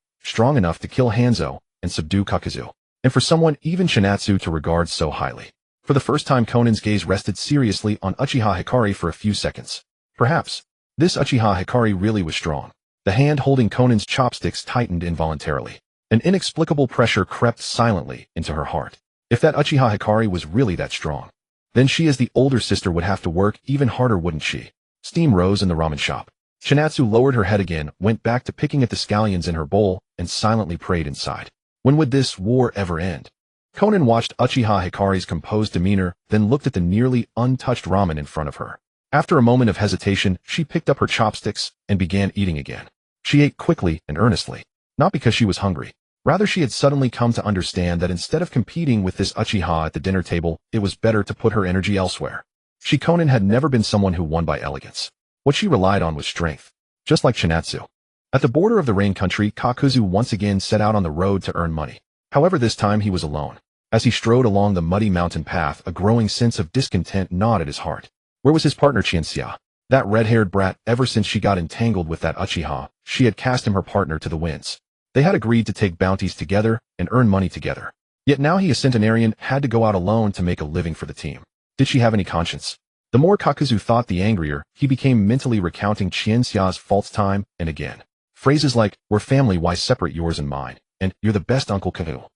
enough to kill Hanzo and subdue Kakuzu, and for someone even Chinatsu to regard so highly. For the first time, Konan's gaze rested seriously on Uchiha Hikari for a few seconds. Perhaps this Uchiha Hikari really was strong. The hand holding Konan's chopsticks tightened involuntarily. An inexplicable pressure crept silently into her heart. If that Uchiha Hikari was really that strong, then she as the older sister would have to work even harder, wouldn't she? Steam rose in the ramen shop. Chinatsu lowered her head again, went back to picking at the scallions in her bowl, and silently prayed inside. When would this war ever end? Konan watched Uchiha Hikari's composed demeanor, then looked at the nearly untouched ramen in front of her. After a moment of hesitation, she picked up her chopsticks and began eating again. She ate quickly and earnestly. Not because she was hungry. Rather, she had suddenly come to understand that instead of competing with this Uchiha at the dinner table, it was better to put her energy elsewhere. She, Konan, had never been someone who won by elegance. What she relied on was strength. Just like Chinatsu. At the border of the rain country, Kakuzu once again set out on the road to earn money. However, this time he was alone. As he strode along the muddy mountain path, a growing sense of discontent gnawed at his heart. Where was his partner Chinatsu? That red-haired brat. Ever since she got entangled with that Uchiha, she had cast him, her partner, to the winds. They had agreed to take bounties together and earn money together. Yet now he, a centenarian, had to go out alone to make a living for the team. Did she have any conscience? The more Kakuzu thought, the angrier he became, mentally recounting Chinatsu's faults time and again. Phrases like, "We're family, why separate yours and mine?" and "You're the best Uncle Kaku."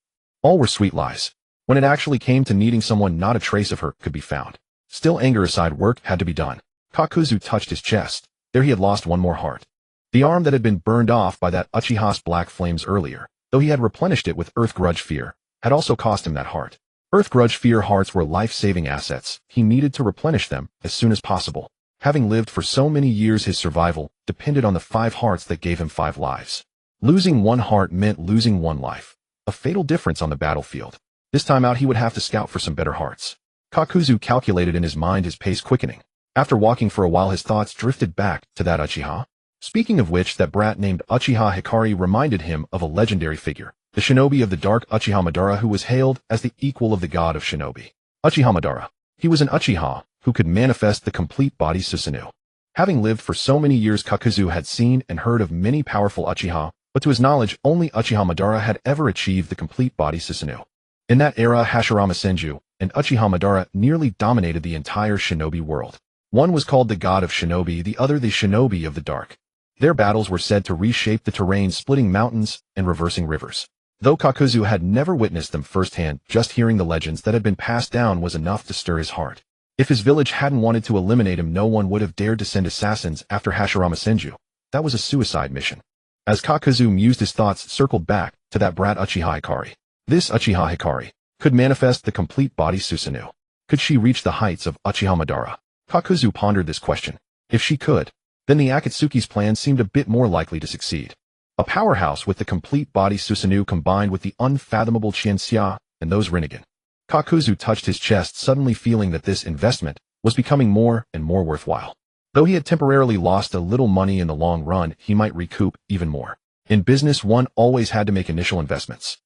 All were sweet lies. When it actually came to needing someone, not a trace of her could be found. Still, anger aside, work had to be done. Kakuzu touched his chest. There he had lost one more heart. The arm that had been burned off by that Uchiha's black flames earlier, though he had replenished it with Earth Grudge Fear, had also cost him that heart. Earth Grudge Fear hearts were life-saving assets. He needed to replenish them as soon as possible. Having lived for so many years, his survival depended on the 5 hearts that gave him 5 lives. Losing one heart meant losing one life. A fatal difference on the battlefield. This time out, he would have to scout for some better hearts. Kakuzu calculated in his mind, his pace quickening. After walking for a while, his thoughts drifted back to that Uchiha. Speaking of which, that brat named Uchiha Hikari reminded him of a legendary figure, the shinobi of the dark Uchiha Madara, who was hailed as the equal of the god of shinobi. Uchiha Madara. He was an Uchiha who could manifest the complete body Susanoo. Having lived for so many years, Kakuzu had seen and heard of many powerful Uchiha, but to his knowledge, only Uchiha Madara had ever achieved the complete body Susanoo. In that era, Hashirama Senju and Uchiha Madara nearly dominated the entire shinobi world. One was called the god of shinobi, the other the shinobi of the dark. Their battles were said to reshape the terrain, splitting mountains and reversing rivers. Though Kakuzu had never witnessed them firsthand, just hearing the legends that had been passed down was enough to stir his heart. If his village hadn't wanted to eliminate him, no one would have dared to send assassins after Hashirama Senju. That was a suicide mission. As Kakuzu mused, his thoughts circled back to that brat Uchiha Hikari. This Uchiha Hikari could manifest the complete body Susanoo. Could she reach the heights of Uchiha Madara? Kakuzu pondered this question. If she could, then the Akatsuki's plan seemed a bit more likely to succeed. A powerhouse with the complete body Susanoo combined with the unfathomable Chinatsu and those Rinnegan. Kakuzu touched his chest, suddenly feeling that this investment was becoming more and more worthwhile. Though he had temporarily lost a little money, in the long run, he might recoup even more. In business, one always had to make initial investments.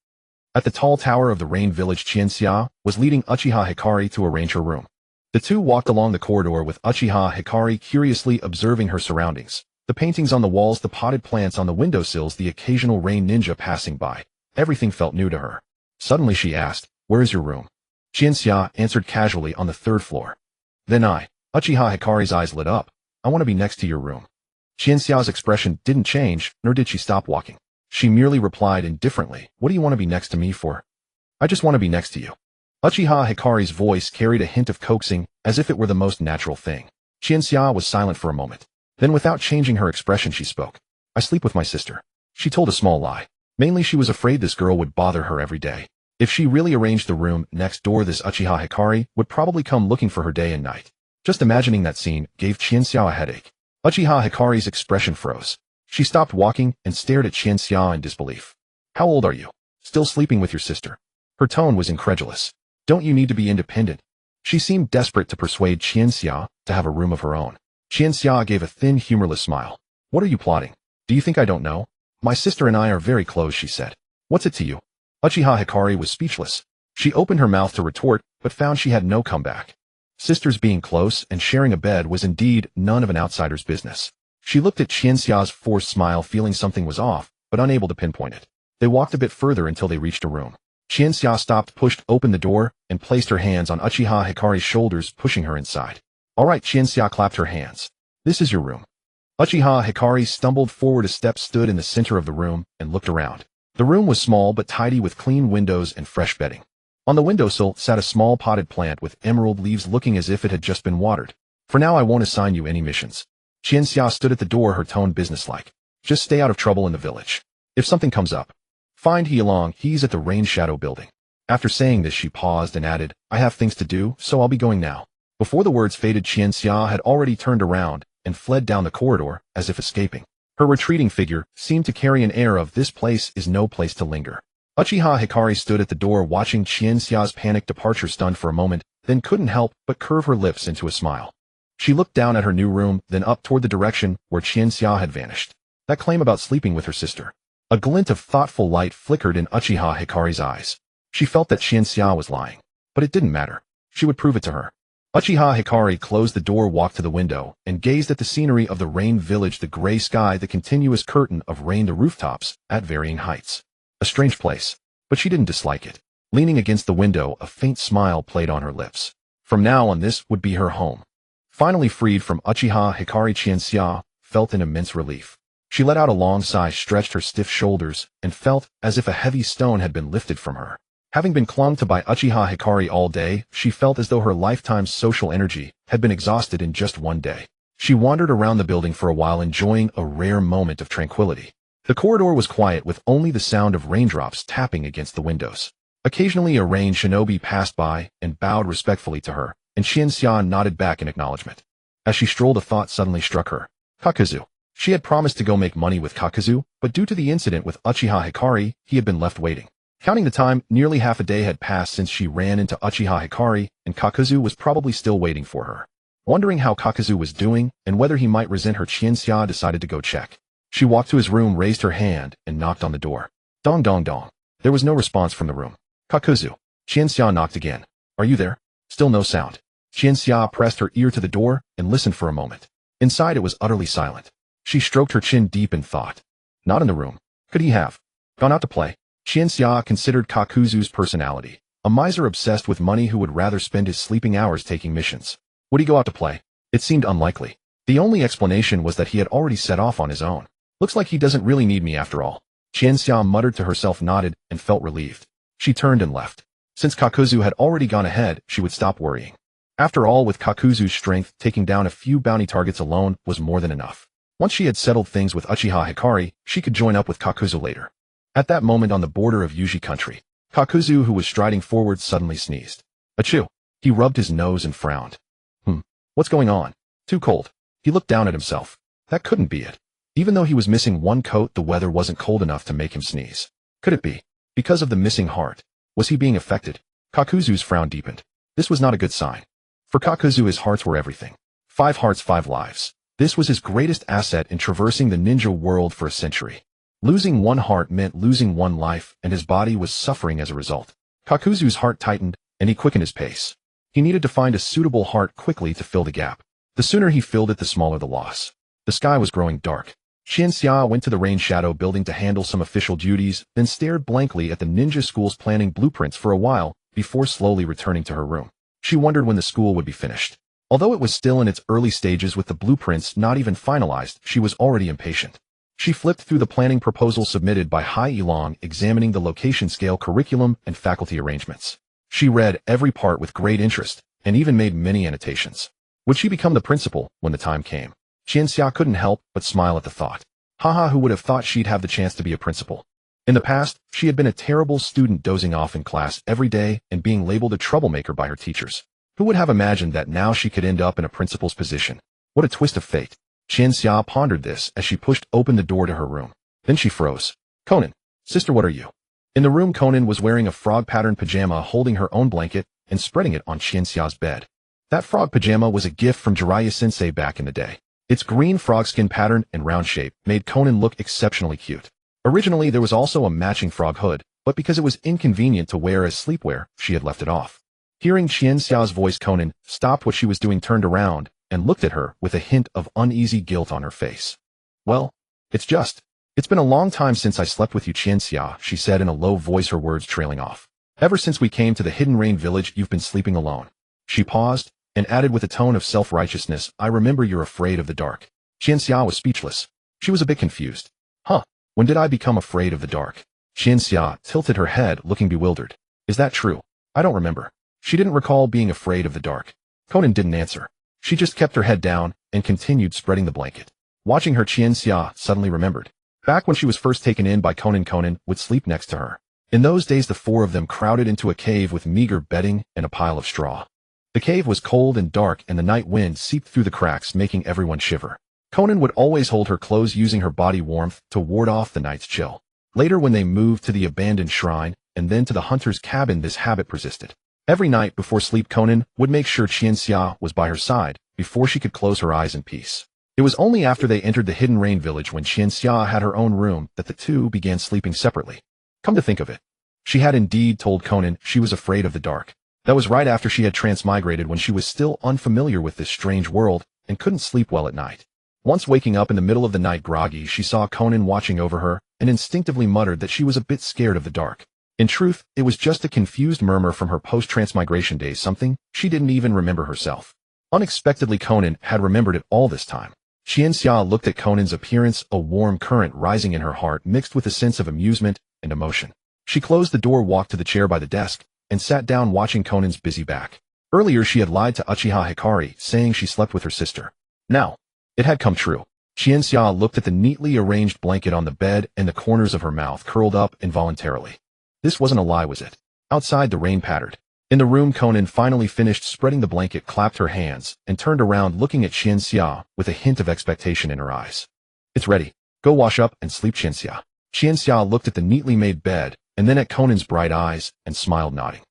At the tall tower of the Rain Village, Chinatsu was leading Uchiha Hikari to arrange her room. The two walked along the corridor with Uchiha Hikari curiously observing her surroundings. The paintings on the walls, the potted plants on the windowsills, the occasional rain ninja passing by. Everything felt new to her. Suddenly she asked, "Where is your room?" Chinatsu answered casually, "On the 3rd floor. Then Uchiha Hikari's eyes lit up. "I want to be next to your room." Chinatsu's expression didn't change, nor did she stop walking. She merely replied indifferently, "What do you want to be next to me for?" "I just want to be next to you." Uchiha Hikari's voice carried a hint of coaxing, as if it were the most natural thing. Chinatsu was silent for a moment. Then, without changing her expression, she spoke. "I sleep with my sister." She told a small lie. Mainly, she was afraid this girl would bother her every day. If she really arranged the room next door, this Uchiha Hikari would probably come looking for her day and night. Just imagining that scene gave Chinatsu a headache. Uchiha Hikari's expression froze. She stopped walking and stared at Chinatsu in disbelief. "How old are you? Still sleeping with your sister?" Her tone was incredulous. "Don't you need to be independent?" She seemed desperate to persuade Chinatsu to have a room of her own. Qianxia gave a thin, humorless smile. What are you plotting? Do you think I don't know? My sister and I are very close, she said. What's it to you? Uchiha Hikari was speechless. She opened her mouth to retort, but found she had no comeback. Sisters being close and sharing a bed was indeed none of an outsider's business. She looked at Qianxia's forced smile, feeling something was off, but unable to pinpoint it. They walked a bit further until they reached a room. Qianxia stopped, pushed open the door, and placed her hands on Uchiha Hikari's shoulders, pushing her inside. All right, Qianxia clapped her hands. This is your room. Uchiha Hikari stumbled forward a step, stood in the center of the room, and looked around. The room was small but tidy, with clean windows and fresh bedding. On the windowsill sat a small potted plant with emerald leaves, looking as if it had just been watered. For now, I won't assign you any missions. Qianxia stood at the door, her tone businesslike. Just stay out of trouble in the village. If something comes up, find He Long, he's at the Rain Shadow building. After saying this, she paused and added, I have things to do, so I'll be going now. Before the words faded, Qianxia had already turned around and fled down the corridor, as if escaping. Her retreating figure seemed to carry an air of, this place is no place to linger. Uchiha Hikari stood at the door, watching Qianxia's panicked departure, stunned for a moment, then couldn't help but curve her lips into a smile. She looked down at her new room, then up toward the direction where Qianxia had vanished. That claim about sleeping with her sister. A glint of thoughtful light flickered in Uchiha Hikari's eyes. She felt that Qianxia was lying. But it didn't matter. She would prove it to her. Uchiha Hikari closed the door, walked to the window, and gazed at the scenery of the rain village, the gray sky, the continuous curtain of rain, the rooftops, at varying heights. A strange place. But she didn't dislike it. Leaning against the window, a faint smile played on her lips. From now on, this would be her home. Finally freed from Uchiha Hikari, Qianxia felt an immense relief. She let out a long sigh, stretched her stiff shoulders, and felt as if a heavy stone had been lifted from her. Having been clung to by Uchiha Hikari all day, she felt as though her lifetime's social energy had been exhausted in just one day. She wandered around the building for a while, enjoying a rare moment of tranquility. The corridor was quiet, with only the sound of raindrops tapping against the windows. Occasionally a rain shinobi passed by and bowed respectfully to her, and Qianxia nodded back in acknowledgement. As she strolled, a thought suddenly struck her. Kakuzu. She had promised to go make money with Kakuzu, but due to the incident with Uchiha Hikari, he had been left waiting. Counting the time, nearly half a day had passed since she ran into Uchiha Hikari, and Kakuzu was probably still waiting for her. Wondering how Kakuzu was doing and whether he might resent her, Qianxia decided to go check. She walked to his room, raised her hand, and knocked on the door. Dong dong dong. There was no response from the room. Kakuzu. Qianxia knocked again. Are you there? Still no sound. Qianxia pressed her ear to the door and listened for a moment. Inside, it was utterly silent. She stroked her chin deep in thought. Not in the room. Could he have gone out to play? Qianxia considered Kakuzu's personality. A miser obsessed with money who would rather spend his sleeping hours taking missions. Would he go out to play? It seemed unlikely. The only explanation was that he had already set off on his own. Looks like he doesn't really need me after all. Qianxia muttered to herself, nodded, and felt relieved. She turned and left. Since Kakuzu had already gone ahead, she would stop worrying. After all, with Kakuzu's strength, taking down a few bounty targets alone was more than enough. Once she had settled things with Uchiha Hikari, she could join up with Kakuzu later. At that moment, on the border of Yuji country, Kakuzu, who was striding forward, suddenly sneezed. Achoo! He rubbed his nose and frowned. What's going on? Too cold. He looked down at himself. That couldn't be it. Even though he was missing one coat, the weather wasn't cold enough to make him sneeze. Could it be because of the missing heart? Was he being affected? Kakuzu's frown deepened. This was not a good sign. For Kakuzu, his hearts were everything. 5 hearts, 5 lives. This was his greatest asset in traversing the ninja world for a century. Losing one heart meant losing one life, and his body was suffering as a result. Kakuzu's heart tightened, and he quickened his pace. He needed to find a suitable heart quickly to fill the gap. The sooner he filled it, the smaller the loss. The sky was growing dark. Qianxia went to the Rain Shadow building to handle some official duties, then stared blankly at the ninja school's planning blueprints for a while before slowly returning to her room. She wondered when the school would be finished. Although it was still in its early stages with the blueprints not even finalized, she was already impatient. She flipped through the planning proposal submitted by Hai Yilong, examining the location scale, curriculum, and faculty arrangements. She read every part with great interest, and even made many annotations. Would she become the principal when the time came? Qianxia couldn't help but smile at the thought. Haha, who would have thought she'd have the chance to be a principal? In the past, she had been a terrible student, dozing off in class every day and being labeled a troublemaker by her teachers. Who would have imagined that now she could end up in a principal's position? What a twist of fate. Qianxia pondered this as she pushed open the door to her room. Then she froze. Konan. Sister, what are you? In the room, Konan was wearing a frog-patterned pajama, holding her own blanket and spreading it on Qianxia's bed. That frog pajama was a gift from Jiraiya-sensei back in the day. Its green frog skin pattern and round shape made Konan look exceptionally cute. Originally, there was also a matching frog hood, but because it was inconvenient to wear as sleepwear, she had left it off. Hearing Qianxia's voice, Konan stopped what she was doing, turned around, and looked at her with a hint of uneasy guilt on her face. Well, it's been a long time since I slept with you, Qianxia, she said in a low voice, her words trailing off. Ever since we came to the Hidden Rain village, you've been sleeping alone. She paused, and added with a tone of self-righteousness, I remember you're afraid of the dark. Qianxia was speechless. She was a bit confused. Huh, when did I become afraid of the dark? Qianxia tilted her head, looking bewildered. Is that true? I don't remember. She didn't recall being afraid of the dark. Konan didn't answer. She just kept her head down and continued spreading the blanket. Watching her, Qianxia suddenly remembered. Back when she was first taken in by Konan, Konan would sleep next to her. In those days, the four of them crowded into a cave with meager bedding and a pile of straw. The cave was cold and dark, and the night wind seeped through the cracks, making everyone shiver. Konan would always hold her close, using her body warmth to ward off the night's chill. Later, when they moved to the abandoned shrine and then to the hunter's cabin, this habit persisted. Every night before sleep, Konan would make sure Qianxia was by her side before she could close her eyes in peace. It was only after they entered the Hidden Rain village, when Qianxia had her own room, that the two began sleeping separately. Come to think of it, she had indeed told Konan she was afraid of the dark. That was right after she had transmigrated, when she was still unfamiliar with this strange world and couldn't sleep well at night. Once waking up in the middle of the night groggy, she saw Konan watching over her and instinctively muttered that she was a bit scared of the dark. In truth, it was just a confused murmur from her post-transmigration days, something she didn't even remember herself. Unexpectedly, Konan had remembered it all this time. Qianxia looked at Konan's appearance, a warm current rising in her heart mixed with a sense of amusement and emotion. She closed the door, walked to the chair by the desk, and sat down watching Konan's busy back. Earlier, she had lied to Uchiha Hikari, saying she slept with her sister. Now, it had come true. Qianxia looked at the neatly arranged blanket on the bed, and the corners of her mouth curled up involuntarily. This wasn't a lie, was it? Outside, the rain pattered. In the room, Konan finally finished spreading the blanket, clapped her hands, and turned around, looking at Qianxia with a hint of expectation in her eyes. It's ready. Go wash up and sleep, Qianxia. Qianxia looked at the neatly made bed, and then at Konan's bright eyes, and smiled, nodding.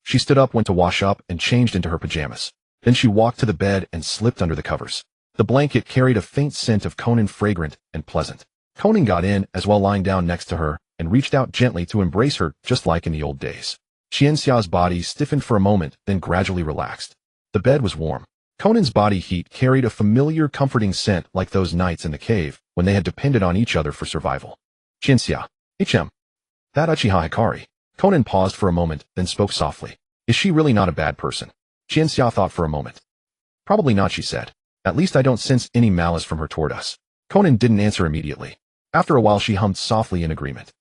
She stood up, went to wash up, and changed into her pajamas. Then she walked to the bed and slipped under the covers. The blanket carried a faint scent of Konan, fragrant and pleasant. Konan got in as well, lying down next to her, and reached out gently to embrace her, just like in the old days. Qianxia's body stiffened for a moment, then gradually relaxed. The bed was warm. Konan's body heat carried a familiar, comforting scent, like those nights in the cave when they had depended on each other for survival. Qianxia. That Uchiha Hikari. Konan paused for a moment, then spoke softly. Is she really not a bad person? Qianxia thought for a moment. Probably not, she said. At least I don't sense any malice from her toward us. Konan didn't answer immediately. After a while, she hummed softly in agreement.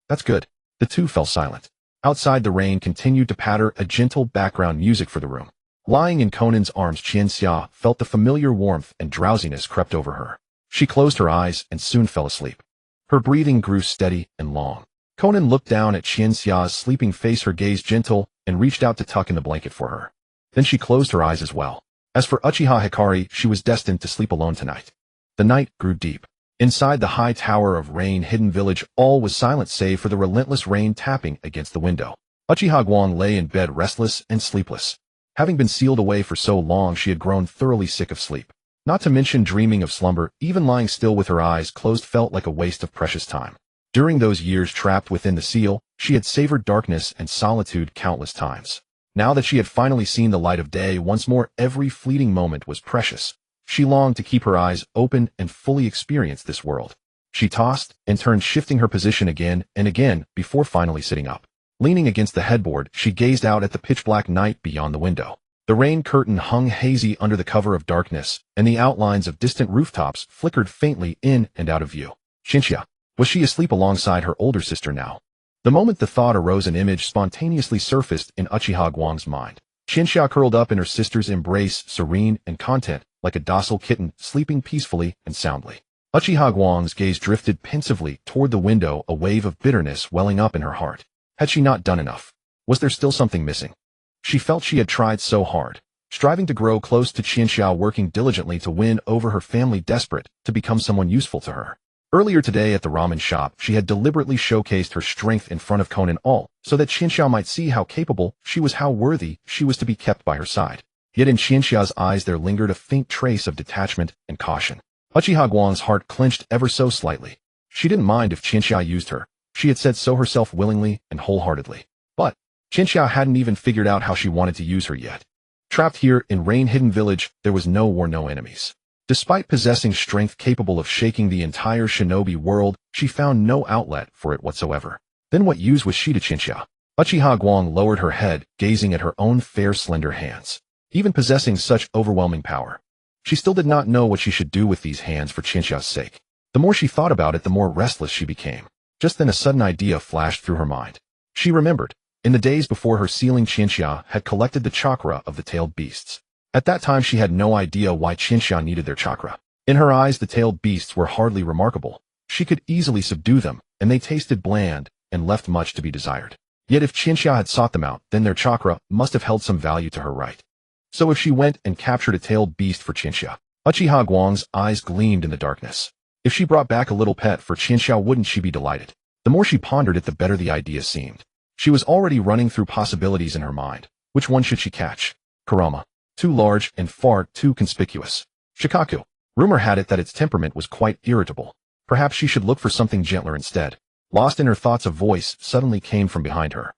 That's good. The two fell silent. Outside, the rain continued to patter, a gentle background music for the room. Lying in Konan's arms, Qianxia felt the familiar warmth, and drowsiness crept over her. She closed her eyes and soon fell asleep. Her breathing grew steady and long. Konan looked down at Qianxia's sleeping face, her gaze gentle, and reached out to tuck in the blanket for her. Then she closed her eyes as well. As for Uchiha Hikari, she was destined to sleep alone tonight. The night grew deep. Inside the high tower of Rain Hidden Village, all was silent save for the relentless rain tapping against the window. Uchiha Guang lay in bed, restless and sleepless. Having been sealed away for so long, she had grown thoroughly sick of sleep. Not to mention dreaming of slumber, even lying still with her eyes closed felt like a waste of precious time. During those years trapped within the seal, she had savored darkness and solitude countless times. Now that she had finally seen the light of day once more, every fleeting moment was precious. She longed to keep her eyes open and fully experience this world. She tossed and turned, shifting her position again and again before finally sitting up. Leaning against the headboard, she gazed out at the pitch-black night beyond the window. The rain curtain hung hazy under the cover of darkness, and the outlines of distant rooftops flickered faintly in and out of view. Qianxia. Was she asleep alongside her older sister now? The moment the thought arose, an image spontaneously surfaced in Uchiha Guang's mind. Qianxia curled up in her sister's embrace, serene and content, like a docile kitten, sleeping peacefully and soundly. Uchiha Guang's gaze drifted pensively toward the window, a wave of bitterness welling up in her heart. Had she not done enough? Was there still something missing? She felt she had tried so hard, striving to grow close to Qianxia, working diligently to win over her family, desperate to become someone useful to her. Earlier today at the ramen shop, she had deliberately showcased her strength in front of Konan, all so that Qianxia might see how capable she was, how worthy she was to be kept by her side. Yet in Qianxia's eyes there lingered a faint trace of detachment and caution. Uchiha Guang's heart clenched ever so slightly. She didn't mind if Qianxia used her. She had said so herself willingly and wholeheartedly. But Qianxia hadn't even figured out how she wanted to use her yet. Trapped here in Rain-Hidden Village, there was no war, no enemies. Despite possessing strength capable of shaking the entire shinobi world, she found no outlet for it whatsoever. Then what use was she to Qianxia? Uchiha Guang lowered her head, gazing at her own fair, slender hands. Even possessing such overwhelming power, she still did not know what she should do with these hands for Qianxia's sake. The more she thought about it, the more restless she became. Just then a sudden idea flashed through her mind. She remembered, in the days before her sealing, Qianxia had collected the chakra of the tailed beasts. At that time she had no idea why Qianxia needed their chakra. In her eyes the tailed beasts were hardly remarkable. She could easily subdue them, and they tasted bland and left much to be desired. Yet if Qianxia had sought them out, then their chakra must have held some value to her, right? So if she went and captured a tailed beast for Qianxia, Uchiha Guang's eyes gleamed in the darkness. If she brought back a little pet for Qianxia, wouldn't she be delighted? The more she pondered it, the better the idea seemed. She was already running through possibilities in her mind. Which one should she catch? Kurama. Too large and far too conspicuous. Shikaku. Rumor had it that its temperament was quite irritable. Perhaps she should look for something gentler instead. Lost in her thoughts, a voice suddenly came from behind her.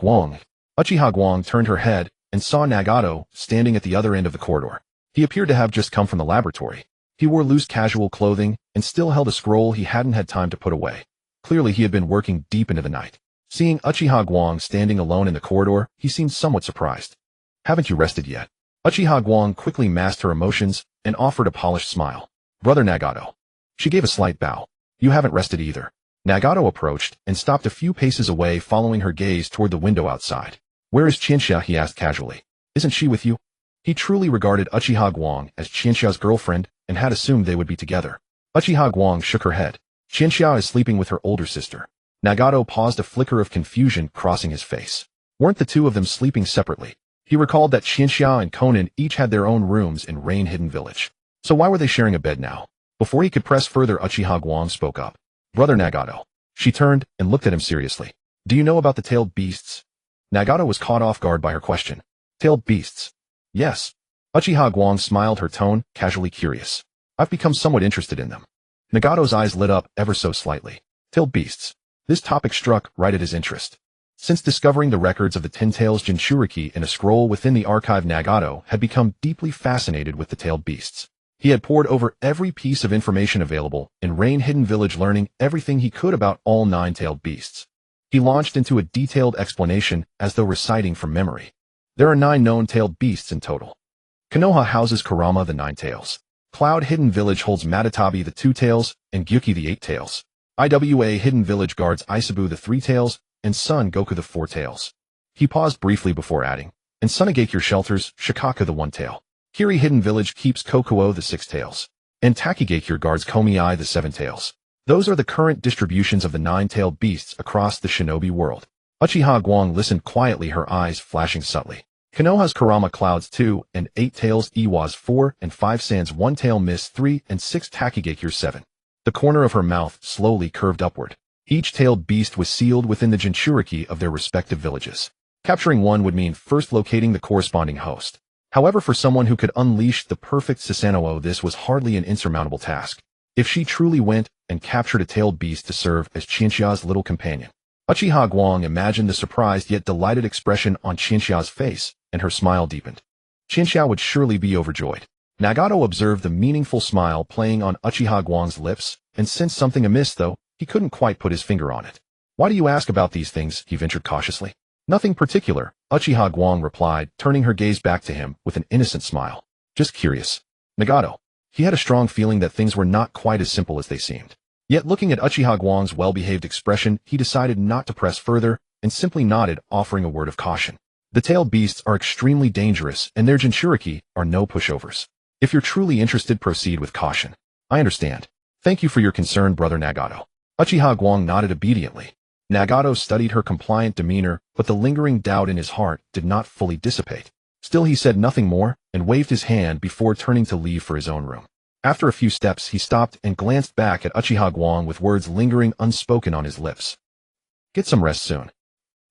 Guang. Uchiha Guang turned her head and saw Nagato standing at the other end of the corridor. He appeared to have just come from the laboratory. He wore loose casual clothing and still held a scroll he hadn't had time to put away. Clearly he had been working deep into the night. Seeing Uchiha Guang standing alone in the corridor, he seemed somewhat surprised. Haven't you rested yet? Uchiha Guang quickly masked her emotions and offered a polished smile. Brother Nagato. She gave a slight bow. You haven't rested either. Nagato approached and stopped a few paces away, following her gaze toward the window outside. Where is Qianxia? He asked casually. Isn't she with you? He truly regarded Uchiha Guang as Qianxia's girlfriend and had assumed they would be together. Uchiha Guang shook her head. Qianxia is sleeping with her older sister. Nagato paused, a flicker of confusion crossing his face. Weren't the two of them sleeping separately? He recalled that Qianxia and Konan each had their own rooms in Rain-Hidden Village. So why were they sharing a bed now? Before he could press further, Uchiha Guang spoke up. Brother Nagato. She turned and looked at him seriously. Do you know about the tailed beasts? Nagato was caught off guard by her question. Tailed beasts? Yes. Uchiha Guang smiled, her tone casually curious. I've become somewhat interested in them. Nagato's eyes lit up ever so slightly. Tailed beasts. This topic struck right at his interest. Since discovering the records of the Ten Tails Jinchuriki in a scroll within the archive, Nagato had become deeply fascinated with the tailed beasts. He had pored over every piece of information available in Rain-Hidden Village, learning everything he could about all 9 tailed beasts. He launched into a detailed explanation as though reciting from memory. There are 9 known tailed beasts in total. Konoha houses Kurama, the 9 tails. Cloud Hidden Village holds Matatabi, the 2 tails, and Gyuki, the 8 tails. Iwa Hidden Village guards Isabu, the 3 tails, and Son Goku, the 4 tails. He paused briefly before adding, and Sunagakure shelters Shikaku, the 1 tail. Kiri Hidden Village keeps Kokuo, the 6 tails. And Takigakure guards Komi, the 7 tails. Those are the current distributions of the 9-tailed beasts across the shinobi world. Uchiha Guang listened quietly, her eyes flashing subtly. Konoha's Kurama clouds 2 and 8 tails, Iwa's 4 and 5, Sans 1 tail, Mist 3 and 6, Takigakure 7. The corner of her mouth slowly curved upward. Each tailed beast was sealed within the Jinchuriki of their respective villages. Capturing one would mean first locating the corresponding host. However, for someone who could unleash the perfect Susanoo, this was hardly an insurmountable task. If she truly went and captured a tailed beast to serve as Qianxia's little companion. Uchiha Guang imagined the surprised yet delighted expression on Qianxia's face, and her smile deepened. Qianxia would surely be overjoyed. Nagato observed the meaningful smile playing on Uchiha Guang's lips, and sensed something amiss, though he couldn't quite put his finger on it. Why do you ask about these things? He ventured cautiously. Nothing particular, Uchiha Guang replied, turning her gaze back to him with an innocent smile. Just curious. Nagato. He had a strong feeling that things were not quite as simple as they seemed. Yet looking at Uchiha Guang's well-behaved expression, he decided not to press further and simply nodded, offering a word of caution. The tailed beasts are extremely dangerous, and their Jinchuriki are no pushovers. If you're truly interested, proceed with caution. I understand. Thank you for your concern, Brother Nagato. Uchiha Guang nodded obediently. Nagato studied her compliant demeanor, but the lingering doubt in his heart did not fully dissipate. Still he said nothing more, and waved his hand before turning to leave for his own room. After a few steps he stopped and glanced back at Uchiha Guang with words lingering unspoken on his lips. Get some rest soon.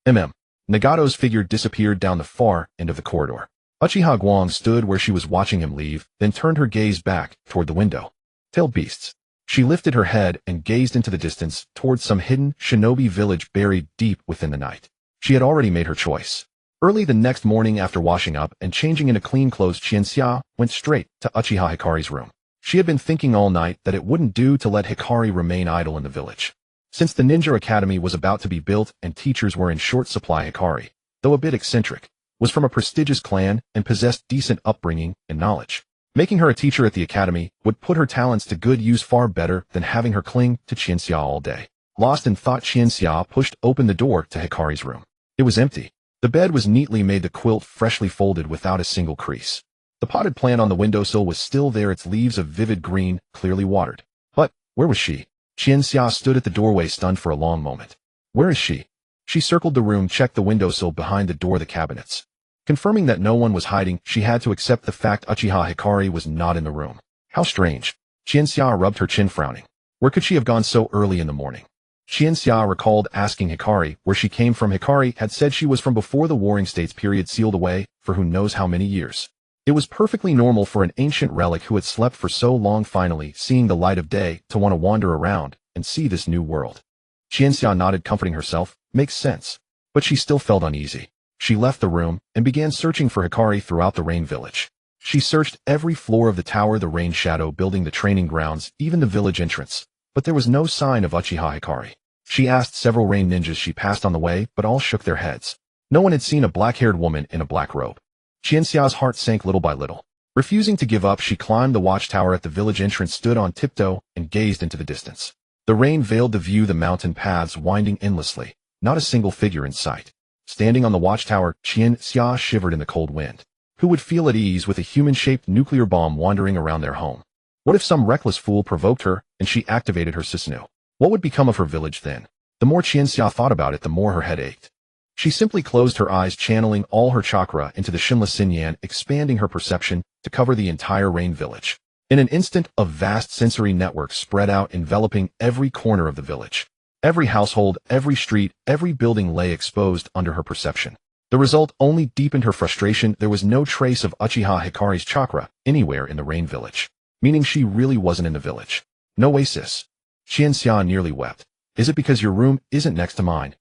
Nagato's figure disappeared down the far end of the corridor. Uchiha Guang stood where she was watching him leave, then turned her gaze back toward the window. Tailed beasts. She lifted her head and gazed into the distance towards some hidden shinobi village buried deep within the night. She had already made her choice. Early the next morning after washing up and changing into clean clothes, Qianxia went straight to Uchiha Hikari's room. She had been thinking all night that it wouldn't do to let Hikari remain idle in the village. Since the ninja academy was about to be built and teachers were in short supply, Hikari, though a bit eccentric, was from a prestigious clan and possessed decent upbringing and knowledge. Making her a teacher at the academy would put her talents to good use far better than having her cling to Qianxia all day. Lost in thought, Qianxia pushed open the door to Hikari's room. It was empty. The bed was neatly made, the quilt freshly folded without a single crease. The potted plant on the windowsill was still there, its leaves of vivid green, clearly watered. But where was she? Qianxia stood at the doorway, stunned for a long moment. Where is she? She circled the room, checked the windowsill, behind the door, the cabinets. Confirming that no one was hiding, she had to accept the fact Uchiha Hikari was not in the room. How strange. Qianxia rubbed her chin, frowning. Where could she have gone so early in the morning? Qianxia recalled asking Hikari where she came from. Hikari had said she was from before the Warring States period, sealed away for who knows how many years. It was perfectly normal for an ancient relic who had slept for so long finally seeing the light of day to want to wander around and see this new world. Qianxia nodded, comforting herself. Makes sense. But she still felt uneasy. She left the room and began searching for Hikari throughout the Rain Village. She searched every floor of the tower, the Rain Shadow building, the training grounds, even the village entrance. But there was no sign of Uchiha Hikari. She asked several Rain ninjas she passed on the way, but all shook their heads. No one had seen a black-haired woman in a black robe. Qianxia's heart sank little by little. Refusing to give up, she climbed the watchtower at the village entrance, stood on tiptoe, and gazed into the distance. The rain veiled the view, the mountain paths winding endlessly, not a single figure in sight. Standing on the watchtower, Qianxia shivered in the cold wind. Who would feel at ease with a human-shaped nuclear bomb wandering around their home? What if some reckless fool provoked her and she activated her Susanoo? What would become of her village then? The more Qianxia thought about it, the more her head ached. She simply closed her eyes, channeling all her chakra into the Shinla Xinyan, expanding her perception to cover the entire Rain Village. In an instant, a vast sensory network spread out, enveloping every corner of the village. Every household, every street, every building lay exposed under her perception. The result only deepened her frustration. There was no trace of Uchiha Hikari's chakra anywhere in the Rain Village, meaning she really wasn't in the village. No way, sis. Qianxia nearly wept. Is it because your room isn't next to mine?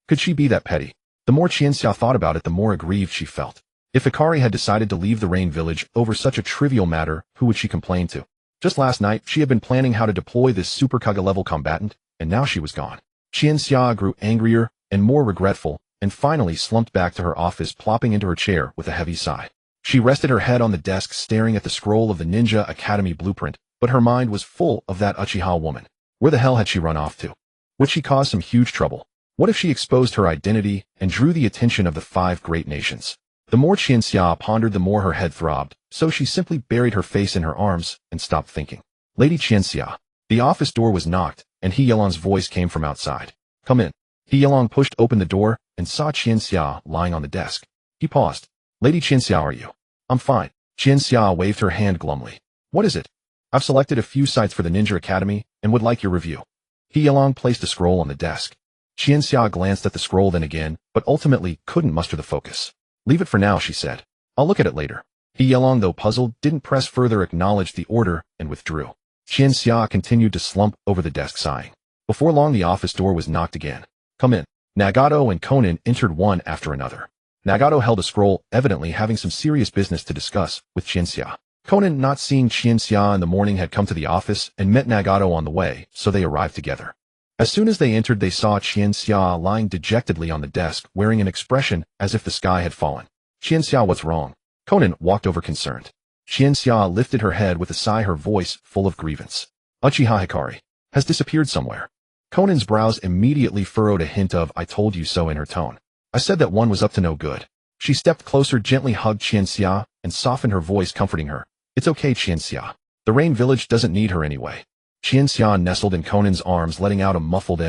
Could she be that petty? The more Qianxia thought about it, the more aggrieved she felt. If Hikari had decided to leave the Rain Village over such a trivial matter, who would she complain to? Just last night, she had been planning how to deploy this Super Kage-level combatant, and now she was gone. Qianxia grew angrier and more regretful, and finally slumped back to her office, plopping into her chair with a heavy sigh. She rested her head on the desk, staring at the scroll of the Ninja Academy blueprint, but her mind was full of that Uchiha woman. Where the hell had she run off to? Would she cause some huge trouble? What if she exposed her identity and drew the attention of the 5 great nations? The more Qianxia pondered, the more her head throbbed, so she simply buried her face in her arms and stopped thinking. Lady Qianxia. The office door was knocked, and He Yelong's voice came from outside. Come in. He Yelong pushed open the door and saw Qianxia lying on the desk. He paused. Lady Qianxia, are you? I'm fine. Qianxia waved her hand glumly. What is it? I've selected a few sites for the Ninja Academy and would like your review. He Yelong placed a scroll on the desk. Qianxia glanced at the scroll, then again, but ultimately couldn't muster the focus. Leave it for now, she said. I'll look at it later. He Yelong, though puzzled, didn't press further, acknowledged the order, and withdrew. Qianxia continued to slump over the desk, sighing. Before long, the office door was knocked again. Come in. Nagato and Konan entered one after another. Nagato held a scroll, evidently having some serious business to discuss with Qianxia. Konan, not seeing Qianxia in the morning, had come to the office and met Nagato on the way, so they arrived together. As soon as they entered, they saw Qianxia lying dejectedly on the desk, wearing an expression as if the sky had fallen. Qianxia, what's wrong? Konan walked over, concerned. Qianxia lifted her head with a sigh, her voice full of grievance. Uchiha Hikari has disappeared somewhere. Konan's brows immediately furrowed, a hint of "I told you so" in her tone. I said that one was up to no good. She stepped closer, gently hugged Qianxia, and softened her voice, comforting her. It's okay, Qianxia. The Rain Village doesn't need her anyway. Qianxia nestled in Konan's arms, letting out a muffled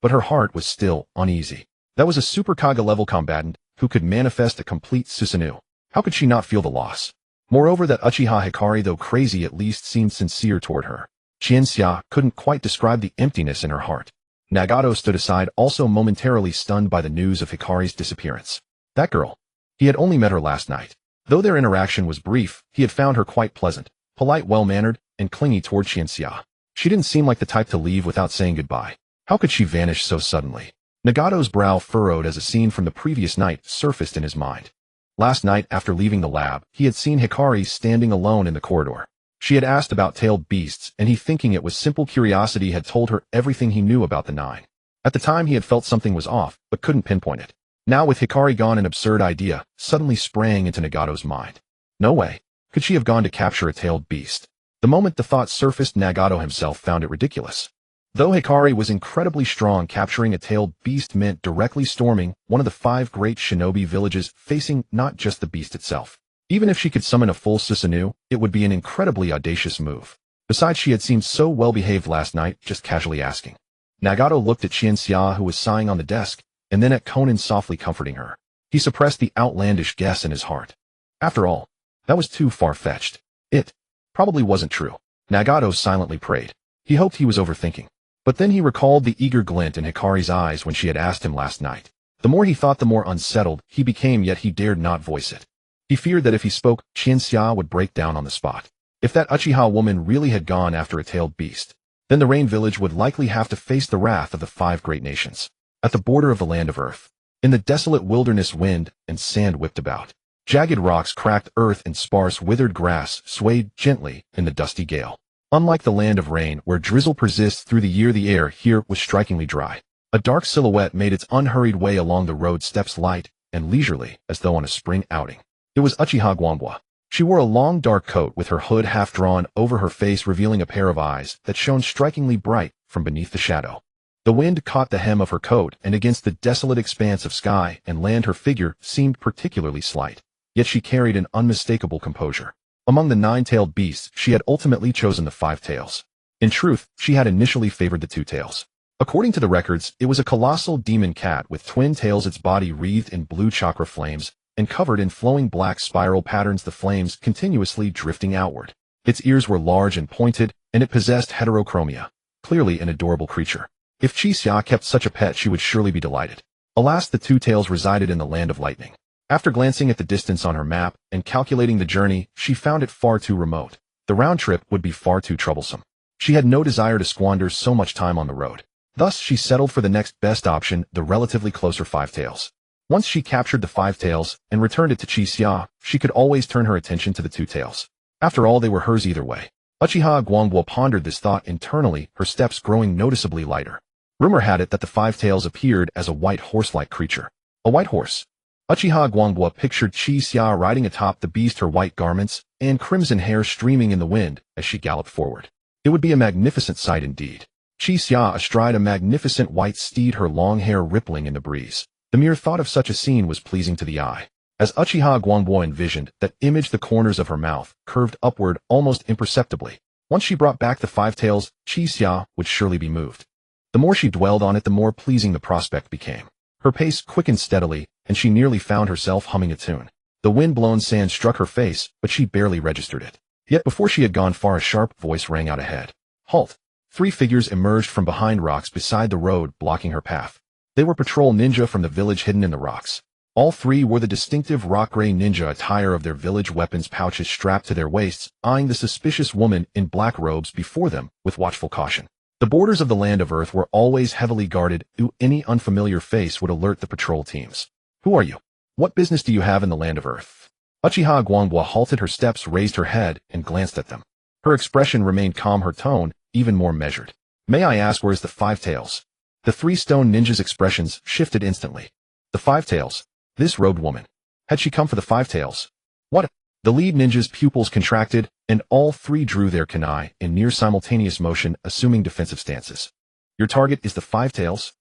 but her heart was still uneasy. That was a Super Kage-level combatant who could manifest a complete Susanoo. How could she not feel the loss? Moreover, that Uchiha Hikari, though crazy, at least seemed sincere toward her. Qianxia couldn't quite describe the emptiness in her heart. Nagato stood aside, also momentarily stunned by the news of Hikari's disappearance. That girl. He had only met her last night. Though their interaction was brief, he had found her quite pleasant, polite, well-mannered, and clingy toward Xianxia. She didn't seem like the type to leave without saying goodbye. How could she vanish so suddenly? Nagato's brow furrowed as a scene from the previous night surfaced in his mind. Last night, after leaving the lab, he had seen Hikari standing alone in the corridor. She had asked about tailed beasts, and he, thinking it was simple curiosity, had told her everything he knew about the nine. At the time he had felt something was off, but couldn't pinpoint it. Now, with Hikari gone, an absurd idea suddenly sprang into Nagato's mind. No way could she have gone to capture a tailed beast. The moment the thought surfaced, Nagato himself found it ridiculous. Though Hikari was incredibly strong, capturing a tailed beast meant directly storming one of the 5 great shinobi villages, facing not just the beast itself. Even if she could summon a full Susanoo, it would be an incredibly audacious move. Besides, she had seemed so well-behaved last night, just casually asking. Nagato looked at Xianxia, who was sighing on the desk, and then at Konan, softly comforting her. He suppressed the outlandish guess in his heart. After all, that was too far-fetched. It probably wasn't true. Nagato silently prayed. He hoped he was overthinking. But then he recalled the eager glint in Hikari's eyes when she had asked him last night. The more he thought, the more unsettled he became, yet he dared not voice it. He feared that if he spoke, Xianxia would break down on the spot. If that Uchiha woman really had gone after a tailed beast, then the Rain Village would likely have to face the wrath of the 5 great nations. At the border of the land of Earth, in the desolate wilderness, wind and sand whipped about. Jagged rocks, cracked earth, and sparse, withered grass swayed gently in the dusty gale. Unlike the land of rain, where drizzle persists through the year, the air here was strikingly dry. A dark silhouette made its unhurried way along the road, steps light and leisurely, as though on a spring outing. It was Uchiha Guanghua. She wore a long dark coat with her hood half drawn over her face, revealing a pair of eyes that shone strikingly bright from beneath the shadow. The wind caught the hem of her coat, and against the desolate expanse of sky and land her figure seemed particularly slight. Yet she carried an unmistakable composure. Among the 9-tailed beasts, she had ultimately chosen the 5 tails. In truth, she had initially favored the 2 tails. According to the records, it was a colossal demon cat with twin tails, its body wreathed in blue chakra flames and covered in flowing black spiral patterns, the flames continuously drifting outward. Its ears were large and pointed, and it possessed heterochromia. Clearly an adorable creature. If Xianxia kept such a pet, she would surely be delighted. Alas, the 2 tails resided in the land of lightning. After glancing at the distance on her map and calculating the journey, she found it far too remote. The round trip would be far too troublesome. She had no desire to squander so much time on the road. Thus, she settled for the next best option, the relatively closer 5 tails. Once she captured the 5 tails and returned it to Xianxia, she could always turn her attention to the 2 tails. After all, they were hers either way. Uchiha Guanghua pondered this thought internally, her steps growing noticeably lighter. Rumor had it that the 5 tails appeared as a white horse-like creature. A white horse. Uchiha Guanghua pictured Xianxia riding atop the beast, her white garments and crimson hair streaming in the wind as she galloped forward. It would be a magnificent sight indeed. Xianxia astride a magnificent white steed, her long hair rippling in the breeze. The mere thought of such a scene was pleasing to the eye. As Uchiha Guanghua envisioned that image, the corners of her mouth curved upward almost imperceptibly. Once she brought back the 5 tails, Xianxia would surely be moved. The more she dwelled on it, the more pleasing the prospect became. Her pace quickened steadily, and she nearly found herself humming a tune. The wind-blown sand struck her face, but she barely registered it. Yet before she had gone far, a sharp voice rang out ahead. Halt! 3 figures emerged from behind rocks beside the road, blocking her path. They were patrol ninja from the village hidden in the rocks. All 3 wore the distinctive rock-gray ninja attire of their village, weapons pouches strapped to their waists, eyeing the suspicious woman in black robes before them with watchful caution. The borders of the land of Earth were always heavily guarded. Any unfamiliar face would alert the patrol teams. Who are you? What business do you have in the land of Earth? Uchiha Guanghua halted her steps, raised her head, and glanced at them. Her expression remained calm, her tone even more measured. May I ask, where is the 5 tails? The 3 stone ninjas' expressions shifted instantly. The 5 tails. This robed woman. Had she come for the 5 tails? What? The lead ninja's pupils contracted, and all 3 drew their kunai in near simultaneous motion, assuming defensive stances. Your target is the 5 tails?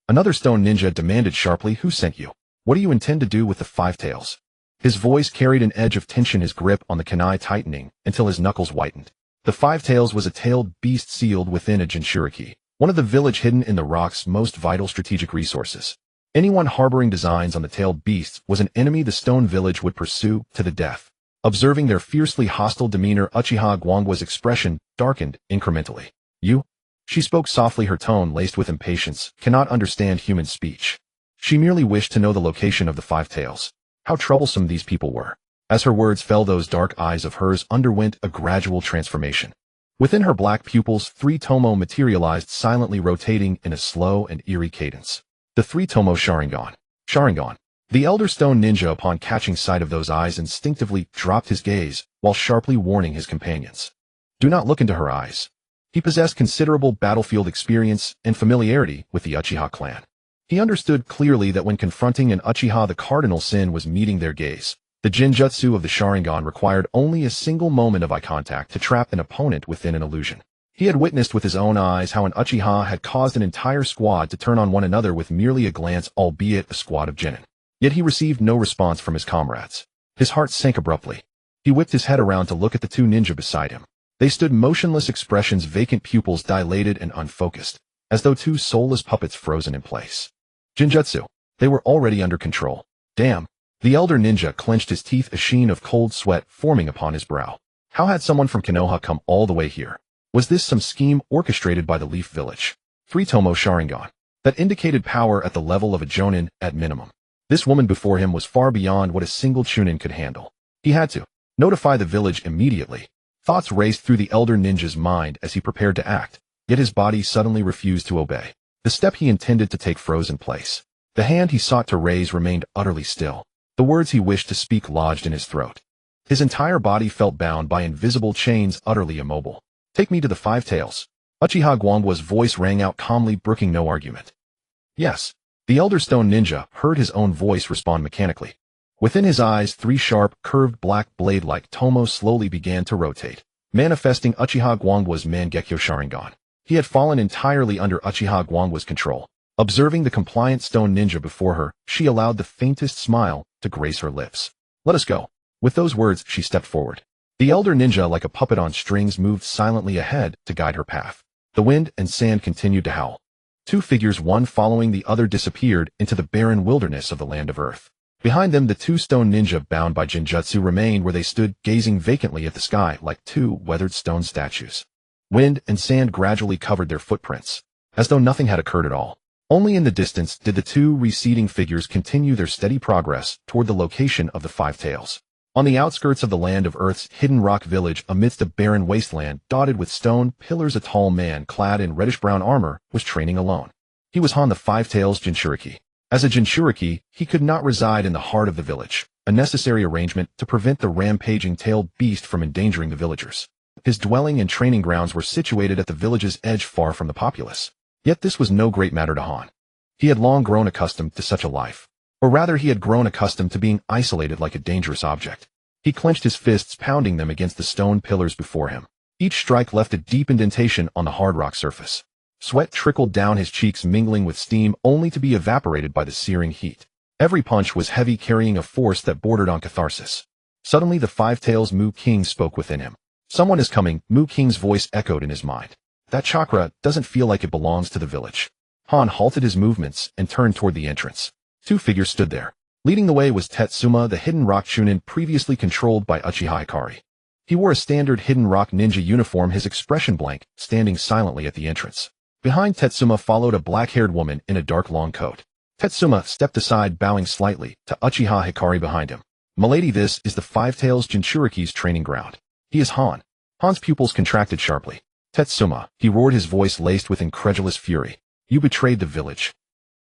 Another stone ninja demanded sharply. Who sent you? What do you intend to do with the 5 tails? His voice carried an edge of tension, his grip on the kunai tightening until his knuckles whitened. The 5 tails was a tailed beast sealed within a jinchuriki, one of the village hidden in the rock's most vital strategic resources. Anyone harboring designs on the tailed beasts was an enemy the stone village would pursue to the death. Observing their fiercely hostile demeanor, Uchiha Guanghua's expression darkened incrementally. You? She spoke softly, her tone laced with impatience. Cannot understand human speech. She merely wished to know the location of the 5 tails. How troublesome these people were. As her words fell, those dark eyes of hers underwent a gradual transformation. Within her black pupils, 3 tomo materialized, silently rotating in a slow and eerie cadence. The 3 tomo Sharingan. Sharingan. The elder stone ninja, upon catching sight of those eyes, instinctively dropped his gaze, while sharply warning his companions. Do not look into her eyes. He possessed considerable battlefield experience and familiarity with the Uchiha clan. He understood clearly that when confronting an Uchiha, the cardinal sin was meeting their gaze. The Jinjutsu of the Sharingan required only a single moment of eye contact to trap an opponent within an illusion. He had witnessed with his own eyes how an Uchiha had caused an entire squad to turn on one another with merely a glance, albeit a squad of genin. Yet he received no response from his comrades. His heart sank abruptly. He whipped his head around to look at the 2 ninja beside him. They stood motionless, expressions vacant, pupils dilated and unfocused, as though 2 soulless puppets frozen in place. Jinjutsu. They were already under control. Damn. The elder ninja clenched his teeth, a sheen of cold sweat forming upon his brow. How had someone from Konoha come all the way here? Was this some scheme orchestrated by the Leaf Village? 3 tomo Sharingan. That indicated power at the level of a Jonin, at minimum. This woman before him was far beyond what a single Chunin could handle. He had to notify the village immediately. Thoughts raced through the elder ninja's mind as he prepared to act, yet his body suddenly refused to obey. The step he intended to take froze in place. The hand he sought to raise remained utterly still. The words he wished to speak lodged in his throat. His entire body felt bound by invisible chains, utterly immobile. Take me to the 5 tails. Uchiha Guanghua's voice rang out calmly, brooking no argument. Yes. The elder stone ninja heard his own voice respond mechanically. Within his eyes, 3 sharp, curved black blade-like tomo slowly began to rotate, manifesting Uchiha Guanghua's Mangekyo Sharingan. He had fallen entirely under Uchiha Guanghua's control. Observing the compliant stone ninja before her, she allowed the faintest smile to grace her lips. Let us go. With those words, she stepped forward. The elder ninja, like a puppet on strings, moved silently ahead to guide her path. The wind and sand continued to howl. 2 figures, one following the other, disappeared into the barren wilderness of the land of earth. Behind them, the 2 stone ninja, bound by Jinjutsu, remained where they stood, gazing vacantly at the sky like 2 weathered stone statues. Wind and sand gradually covered their footprints, as though nothing had occurred at all. Only in the distance did the 2 receding figures continue their steady progress toward the location of the 5 tails. On the outskirts of the land of Earth's hidden rock village, amidst a barren wasteland dotted with stone pillars, a tall man clad in reddish-brown armor was training alone. He was Han, the 5 tails Jinchuriki. As a Jinchuriki, he could not reside in the heart of the village, a necessary arrangement to prevent the rampaging tailed beast from endangering the villagers. His dwelling and training grounds were situated at the village's edge, far from the populace. Yet this was no great matter to Han. He had long grown accustomed to such a life. Or rather, he had grown accustomed to being isolated like a dangerous object. He clenched his fists, pounding them against the stone pillars before him. Each strike left a deep indentation on the hard rock surface. Sweat trickled down his cheeks, mingling with steam, only to be evaporated by the searing heat. Every punch was heavy, carrying a force that bordered on catharsis. Suddenly, the 5 tails Mu King spoke within him. Someone is coming, Mu King's voice echoed in his mind. That chakra doesn't feel like it belongs to the village. Han halted his movements and turned toward the entrance. 2 figures stood there. Leading the way was Tetsuma, the hidden rock Chunin previously controlled by Uchiha Hikari. He wore a standard hidden rock ninja uniform, his expression blank, standing silently at the entrance. Behind Tetsuma followed a black-haired woman in a dark long coat. Tetsuma stepped aside, bowing slightly, to Uchiha Hikari behind him. Milady, this is the 5 tails Jinchuriki's training ground. He is Han. Han's pupils contracted sharply. Tetsuma, he roared, his voice laced with incredulous fury. You betrayed the village.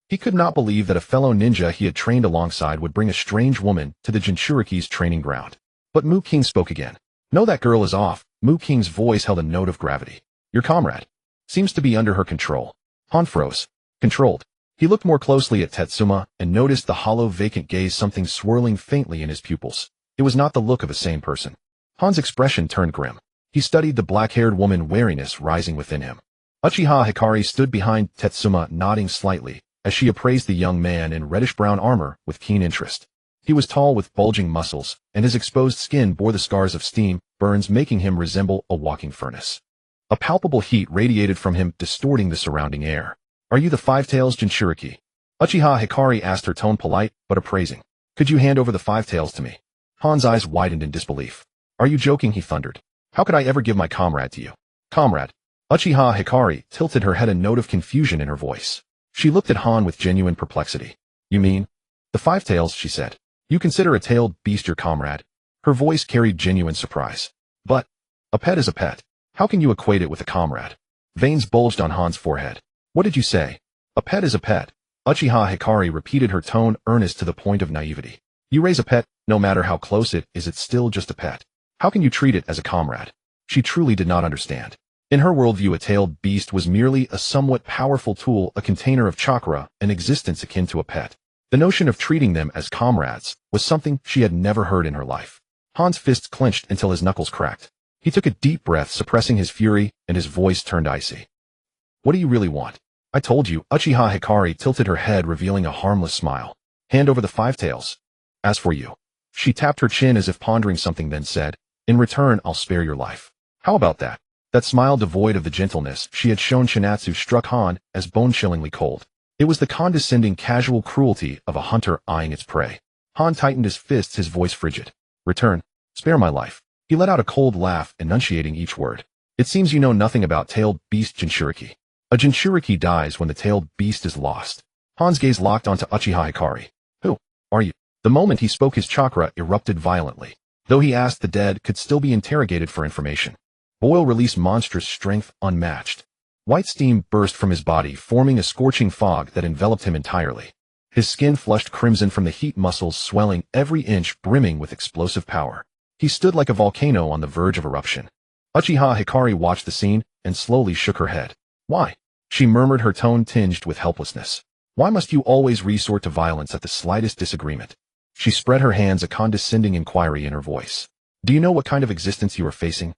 He could not believe that a fellow ninja he had trained alongside would bring a strange woman to the Jinchuriki's training ground. But Mu King spoke again. No, that girl is off. Mu King's voice held a note of gravity. Your comrade seems to be under her control. Han froze. Controlled. He looked more closely at Tetsuma and noticed the hollow, vacant gaze, something swirling faintly in his pupils. It was not the look of a sane person. Han's expression turned grim. He studied the black-haired woman, wariness rising within him. Uchiha Hikari stood behind Tetsuma, nodding slightly, as she appraised the young man in reddish-brown armor with keen interest. He was tall with bulging muscles, and his exposed skin bore the scars of steam burns, making him resemble a walking furnace. A palpable heat radiated from him, distorting the surrounding air. Are you the 5 tails Jinchuriki? Uchiha Hikari asked, her tone polite but appraising. Could you hand over the 5 tails to me? Han's eyes widened in disbelief. Are you joking? He thundered. How could I ever give my comrade to you? Comrade. Uchiha Hikari tilted her head, a note of confusion in her voice. She looked at Han with genuine perplexity. You mean? The 5 tails, she said. You consider a tailed beast your comrade? Her voice carried genuine surprise. But, a pet is a pet. How can you equate it with a comrade? Veins bulged on Han's forehead. What did you say? A pet is a pet. Uchiha Hikari repeated, her tone earnest to the point of naivety. You raise a pet, no matter how close it is, it's still just a pet. How can you treat it as a comrade? She truly did not understand. In her worldview, a tailed beast was merely a somewhat powerful tool, a container of chakra, an existence akin to a pet. The notion of treating them as comrades was something she had never heard in her life. Han's fists clenched until his knuckles cracked. He took a deep breath, suppressing his fury, and his voice turned icy. What do you really want? I told you. Uchiha Hikari tilted her head, revealing a harmless smile. Hand over the 5 tails. As for you. She tapped her chin as if pondering something, then said, in return, I'll spare your life. How about that? That smile, devoid of the gentleness she had shown Chinatsu, struck Han as bone-chillingly cold. It was the condescending, casual cruelty of a hunter eyeing its prey. Han tightened his fists, his voice frigid. Return. Spare my life. He let out a cold laugh, enunciating each word. It seems you know nothing about tailed beast Jinchuriki. A Jinchuriki dies when the tailed beast is lost. Han's gaze locked onto Uchiha Hikari. Who are you? The moment he spoke, his chakra erupted violently. Though he asked, the dead could still be interrogated for information. Boyle released monstrous strength unmatched. White steam burst from his body, forming a scorching fog that enveloped him entirely. His skin flushed crimson from the heat, muscles swelling every inch, brimming with explosive power. He stood like a volcano on the verge of eruption. Uchiha Hikari watched the scene and slowly shook her head. Why? She murmured, her tone tinged with helplessness. Why must you always resort to violence at the slightest disagreement? She spread her hands, a condescending inquiry in her voice. Do you know what kind of existence you are facing?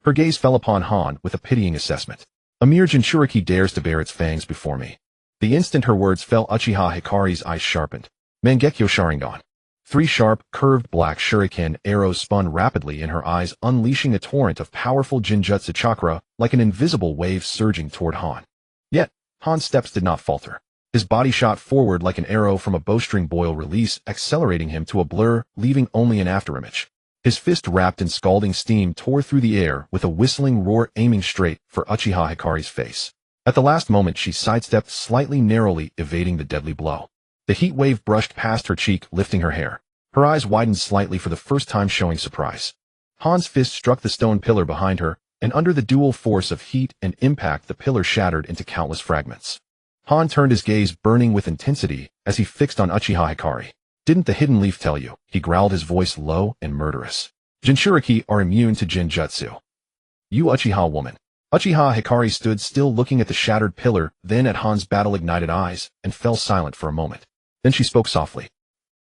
Her gaze fell upon Han with a pitying assessment. A mere Jinchuriki dares to bare its fangs before me. The instant her words fell, Uchiha Hikari's eyes sharpened. Mangekyo Sharingan. 3 sharp, curved black shuriken arrows spun rapidly in her eyes, unleashing a torrent of powerful Jinjutsu chakra like an invisible wave surging toward Han. Yet, Han's steps did not falter. His body shot forward like an arrow from a bowstring, Boyle release, accelerating him to a blur, leaving only an afterimage. His fist, wrapped in scalding steam, tore through the air with a whistling roar, aiming straight for Uchiha Hikari's face. At the last moment, she sidestepped slightly, narrowly evading the deadly blow. The heat wave brushed past her cheek, lifting her hair. Her eyes widened slightly, for the first time showing surprise. Han's fist struck the stone pillar behind her, and under the dual force of heat and impact, the pillar shattered into countless fragments. Han turned, his gaze burning with intensity as he fixed on Uchiha Hikari. Didn't the hidden leaf tell you? He growled, his voice low and murderous. Jinchuriki are immune to Jinjutsu. You Uchiha woman. Uchiha Hikari stood still, looking at the shattered pillar, then at Han's battle-ignited eyes, and fell silent for a moment. Then she spoke softly.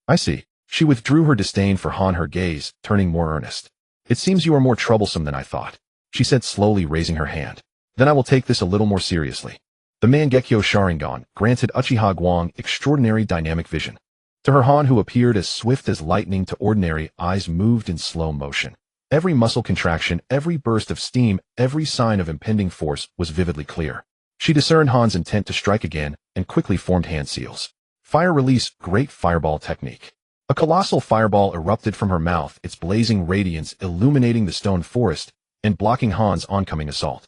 I see. She withdrew her disdain for Han, her gaze turning more earnest. It seems you are more troublesome than I thought, she said, slowly raising her hand. Then I will take this a little more seriously. The Mangekyo Sharingan granted Uchiha Guang extraordinary dynamic vision. To her, Han, who appeared as swift as lightning to ordinary eyes, moved in slow motion. Every muscle contraction, every burst of steam, every sign of impending force was vividly clear. She discerned Han's intent to strike again and quickly formed hand seals. Fire release, great fireball technique. A colossal fireball erupted from her mouth, its blazing radiance illuminating the stone forest and blocking Han's oncoming assault.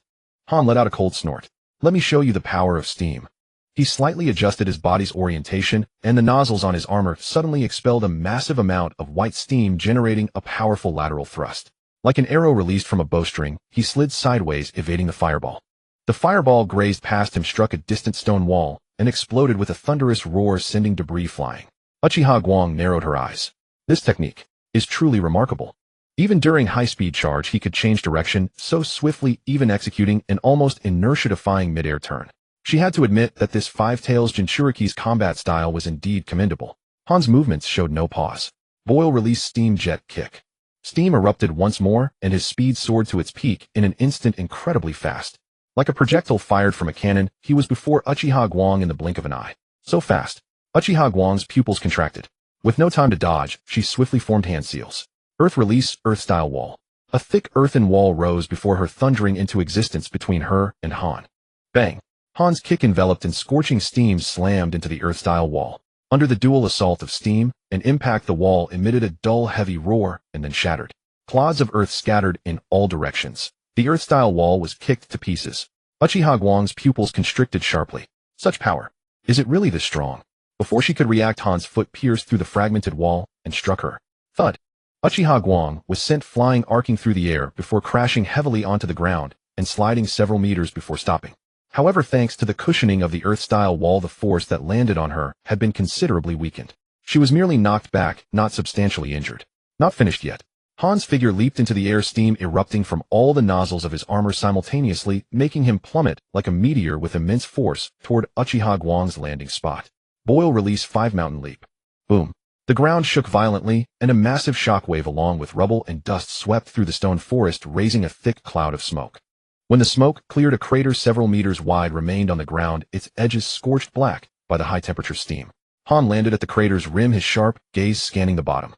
Han let out a cold snort. Let me show you the power of steam. He slightly adjusted his body's orientation, and the nozzles on his armor suddenly expelled a massive amount of white steam, generating a powerful lateral thrust. Like an arrow released from a bowstring, he slid sideways, evading the fireball. The fireball grazed past him, struck a distant stone wall, and exploded with a thunderous roar, sending debris flying. Uchiha Guang narrowed her eyes. This technique is truly remarkable. Even during high-speed charge, he could change direction so swiftly, even executing an almost inertia-defying mid-air turn. She had to admit that this Five Tails Jinchuriki's combat style was indeed commendable. Han's movements showed no pause. Boyle released steam jet kick. Steam erupted once more, and his speed soared to its peak in an instant, incredibly fast. Like a projectile fired from a cannon, he was before Uchiha Guang in the blink of an eye. So fast, Uchiha Guang's pupils contracted. With no time to dodge, she swiftly formed hand seals. Earth release, earth-style wall. A thick earthen wall rose before her, thundering into existence between her and Han. Bang! Han's kick, enveloped in scorching steam, slammed into the earth-style wall. Under the dual assault of steam and impact, the wall emitted a dull, heavy roar and then shattered. Clods of earth scattered in all directions. The earth-style wall was kicked to pieces. Uchiha Guang's pupils constricted sharply. Such power. Is it really this strong? Before she could react, Han's foot pierced through the fragmented wall and struck her. Thud. Uchiha Guang was sent flying arcing through the air before crashing heavily onto the ground and sliding several meters before stopping. However, thanks to the cushioning of the Earth-style wall, the force that landed on her had been considerably weakened. She was merely knocked back, not substantially injured. Not finished yet. Han's figure leaped into the air, steam erupting from all the nozzles of his armor simultaneously, making him plummet like a meteor with immense force toward Uchiha Guang's landing spot. Boil release 5 mountain leap. Boom. The ground shook violently, and a massive shockwave along with rubble and dust swept through the stone forest, raising a thick cloud of smoke. When the smoke cleared, a crater several meters wide remained on the ground, its edges scorched black by the high-temperature steam. Han landed at the crater's rim, his sharp gaze scanning the bottom.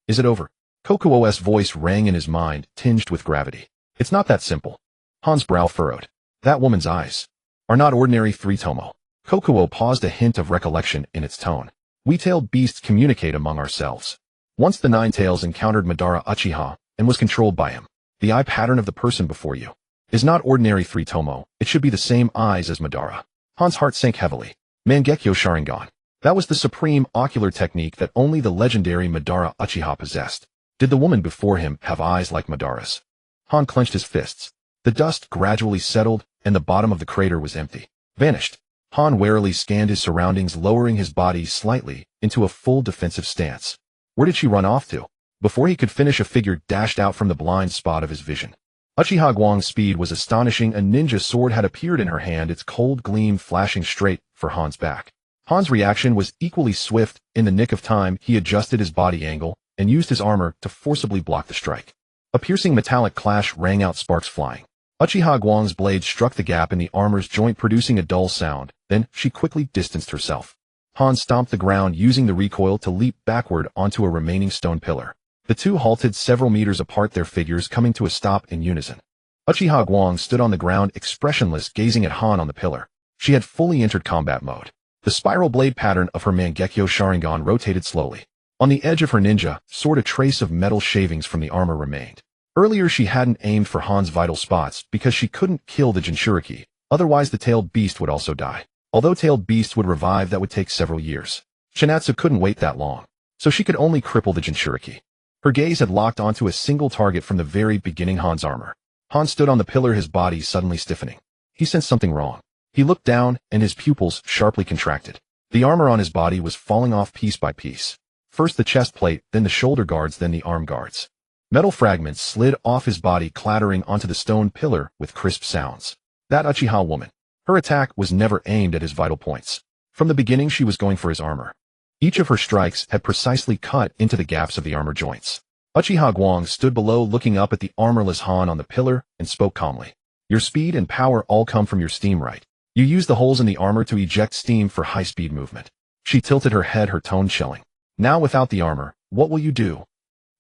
Is it over? Kokuo's voice rang in his mind, tinged with gravity. It's not that simple. Han's brow furrowed. That woman's eyes are not ordinary 3 tomo. Kokuo paused, a hint of recollection in its tone. We tailed beasts communicate among ourselves. Once the 9 tails encountered Madara Uchiha and was controlled by him. The eye pattern of the person before you is not ordinary 3 tomo. It should be the same eyes as Madara. Han's heart sank heavily. Mangekyo Sharingan. That was the supreme ocular technique that only the legendary Madara Uchiha possessed. Did the woman before him have eyes like Madara's? Han clenched his fists. The dust gradually settled, and the bottom of the crater was empty. Vanished. Han warily scanned his surroundings, lowering his body slightly into a full defensive stance. Where did she run off to? Before he could finish, a figure dashed out from the blind spot of his vision. Uchiha Guang's speed was astonishing. A ninja sword had appeared in her hand, its cold gleam flashing straight for Han's back. Han's reaction was equally swift. In the nick of time, he adjusted his body angle and used his armor to forcibly block the strike. A piercing metallic clash rang out, sparks flying. Uchiha Guang's blade struck the gap in the armor's joint, producing a dull sound. Then she quickly distanced herself. Han stomped the ground, using the recoil to leap backward onto a remaining stone pillar. The two halted several meters apart, their figures coming to a stop in unison. Uchiha Guang stood on the ground, expressionless, gazing at Han on the pillar. She had fully entered combat mode. The spiral blade pattern of her Mangekyo Sharingan rotated slowly. On the edge of her ninja sword, a trace of metal shavings from the armor remained. Earlier she hadn't aimed for Han's vital spots because she couldn't kill the Jinchuriki, otherwise the tailed beast would also die. Although tailed beasts would revive, that would take several years. Chinatsu couldn't wait that long, so she could only cripple the Jinchuriki. Her gaze had locked onto a single target from the very beginning, Han's armor. Han stood on the pillar, his body suddenly stiffening. He sensed something wrong. He looked down, and his pupils sharply contracted. The armor on his body was falling off piece by piece. First the chest plate, then the shoulder guards, then the arm guards. Metal fragments slid off his body, clattering onto the stone pillar with crisp sounds. That Uchiha woman. Her attack was never aimed at his vital points. From the beginning she was going for his armor. Each of her strikes had precisely cut into the gaps of the armor joints. Uchiha Guang stood below, looking up at the armorless Han on the pillar, and spoke calmly. Your speed and power all come from your steam, right? You use the holes in the armor to eject steam for high-speed movement. She tilted her head, her tone chilling. Now without the armor, what will you do?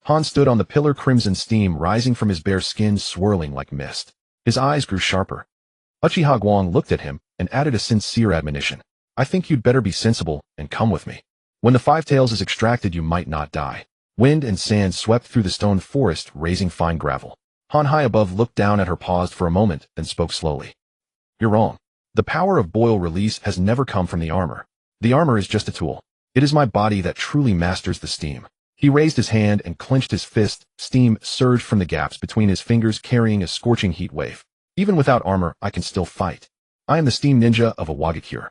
Han stood on the pillar, crimson steam rising from his bare skin, swirling like mist. His eyes grew sharper. Uchiha Guang looked at him and added a sincere admonition. I think you'd better be sensible and come with me. When the 5 tails is extracted, you might not die. Wind and sand swept through the stone forest, raising fine gravel. Han, high above, looked down at her, paused for a moment, then spoke slowly. You're wrong. The power of boil release has never come from the armor. The armor is just a tool. It is my body that truly masters the steam. He raised his hand and clenched his fist. Steam surged from the gaps between his fingers, carrying a scorching heat wave. Even without armor, I can still fight. I am the steam ninja of Awagakure.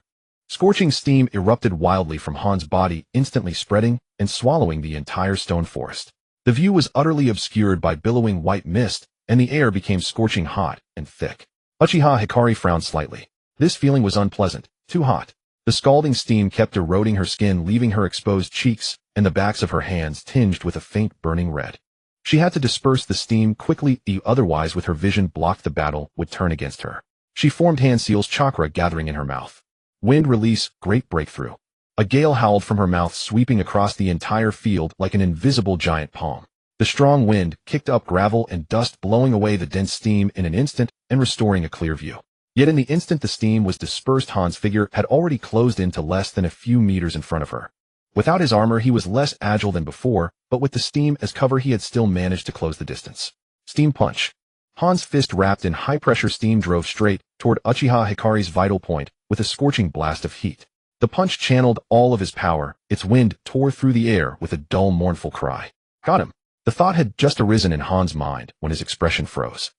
Scorching steam erupted wildly from Han's body, instantly spreading and swallowing the entire stone forest. The view was utterly obscured by billowing white mist, and the air became scorching hot and thick. Uchiha Hikari frowned slightly. This feeling was unpleasant, too hot. The scalding steam kept eroding her skin, leaving her exposed cheeks and the backs of her hands tinged with a faint burning red. She had to disperse the steam quickly, otherwise with her vision blocked, the battle would turn against her. She formed hand seals, chakra gathering in her mouth. Wind release, great breakthrough. A gale howled from her mouth, sweeping across the entire field like an invisible giant palm. The strong wind kicked up gravel and dust, blowing away the dense steam in an instant and restoring a clear view. Yet in the instant the steam was dispersed, Han's figure had already closed in to less than a few meters in front of her. Without his armor, he was less agile than before, but with the steam as cover, he had still managed to close the distance. Steam punch. Han's fist, wrapped in high-pressure steam, drove straight toward Uchiha Hikari's vital point with a scorching blast of heat. The punch channeled all of his power. Its wind tore through the air with a dull, mournful cry. Got him. The thought had just arisen in Han's mind when his expression froze.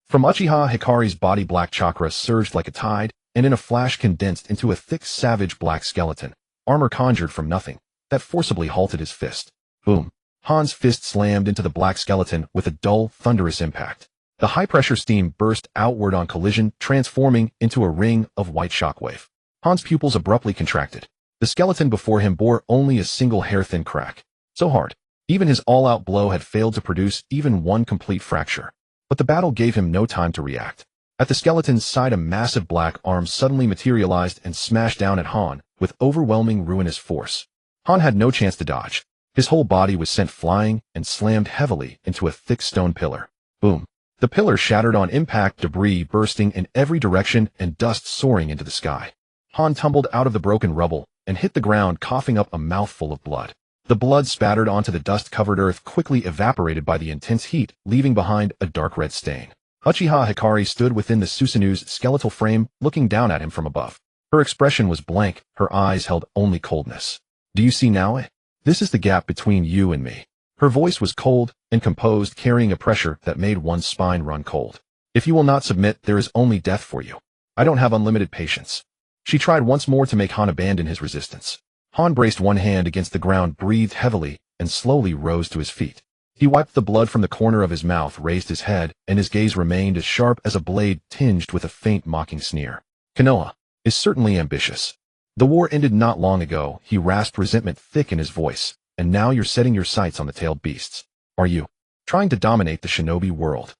From Uchiha Hikari's body, black chakra surged like a tide, and in a flash condensed into a thick, savage black skeleton, armor conjured from nothing, that forcibly halted his fist. Boom. Han's fist slammed into the black skeleton with a dull, thunderous impact. The high-pressure steam burst outward on collision, transforming into a ring of white shockwave. Han's pupils abruptly contracted. The skeleton before him bore only a single hair-thin crack. So hard. Even his all-out blow had failed to produce even one complete fracture. But the battle gave him no time to react. At the skeleton's side, a massive black arm suddenly materialized and smashed down at Han with overwhelming, ruinous force. Han had no chance to dodge. His whole body was sent flying and slammed heavily into a thick stone pillar. Boom. The pillar shattered on impact, debris bursting in every direction and dust soaring into the sky. Han tumbled out of the broken rubble and hit the ground, coughing up a mouthful of blood. The blood spattered onto the dust-covered earth, quickly evaporated by the intense heat, leaving behind a dark red stain. Uchiha Hikari stood within the Susanu's skeletal frame, looking down at him from above. Her expression was blank, her eyes held only coldness. Do you see now? This is the gap between you and me. Her voice was cold and composed, carrying a pressure that made one's spine run cold. If you will not submit, there is only death for you. I don't have unlimited patience. She tried once more to make Han abandon his resistance. Han braced one hand against the ground, breathed heavily, and slowly rose to his feet. He wiped the blood from the corner of his mouth, raised his head, and his gaze remained as sharp as a blade, tinged with a faint mocking sneer. Konoha is certainly ambitious. The war ended not long ago, he rasped, resentment thick in his voice, and now you're setting your sights on the tailed beasts. Are you trying to dominate the shinobi world?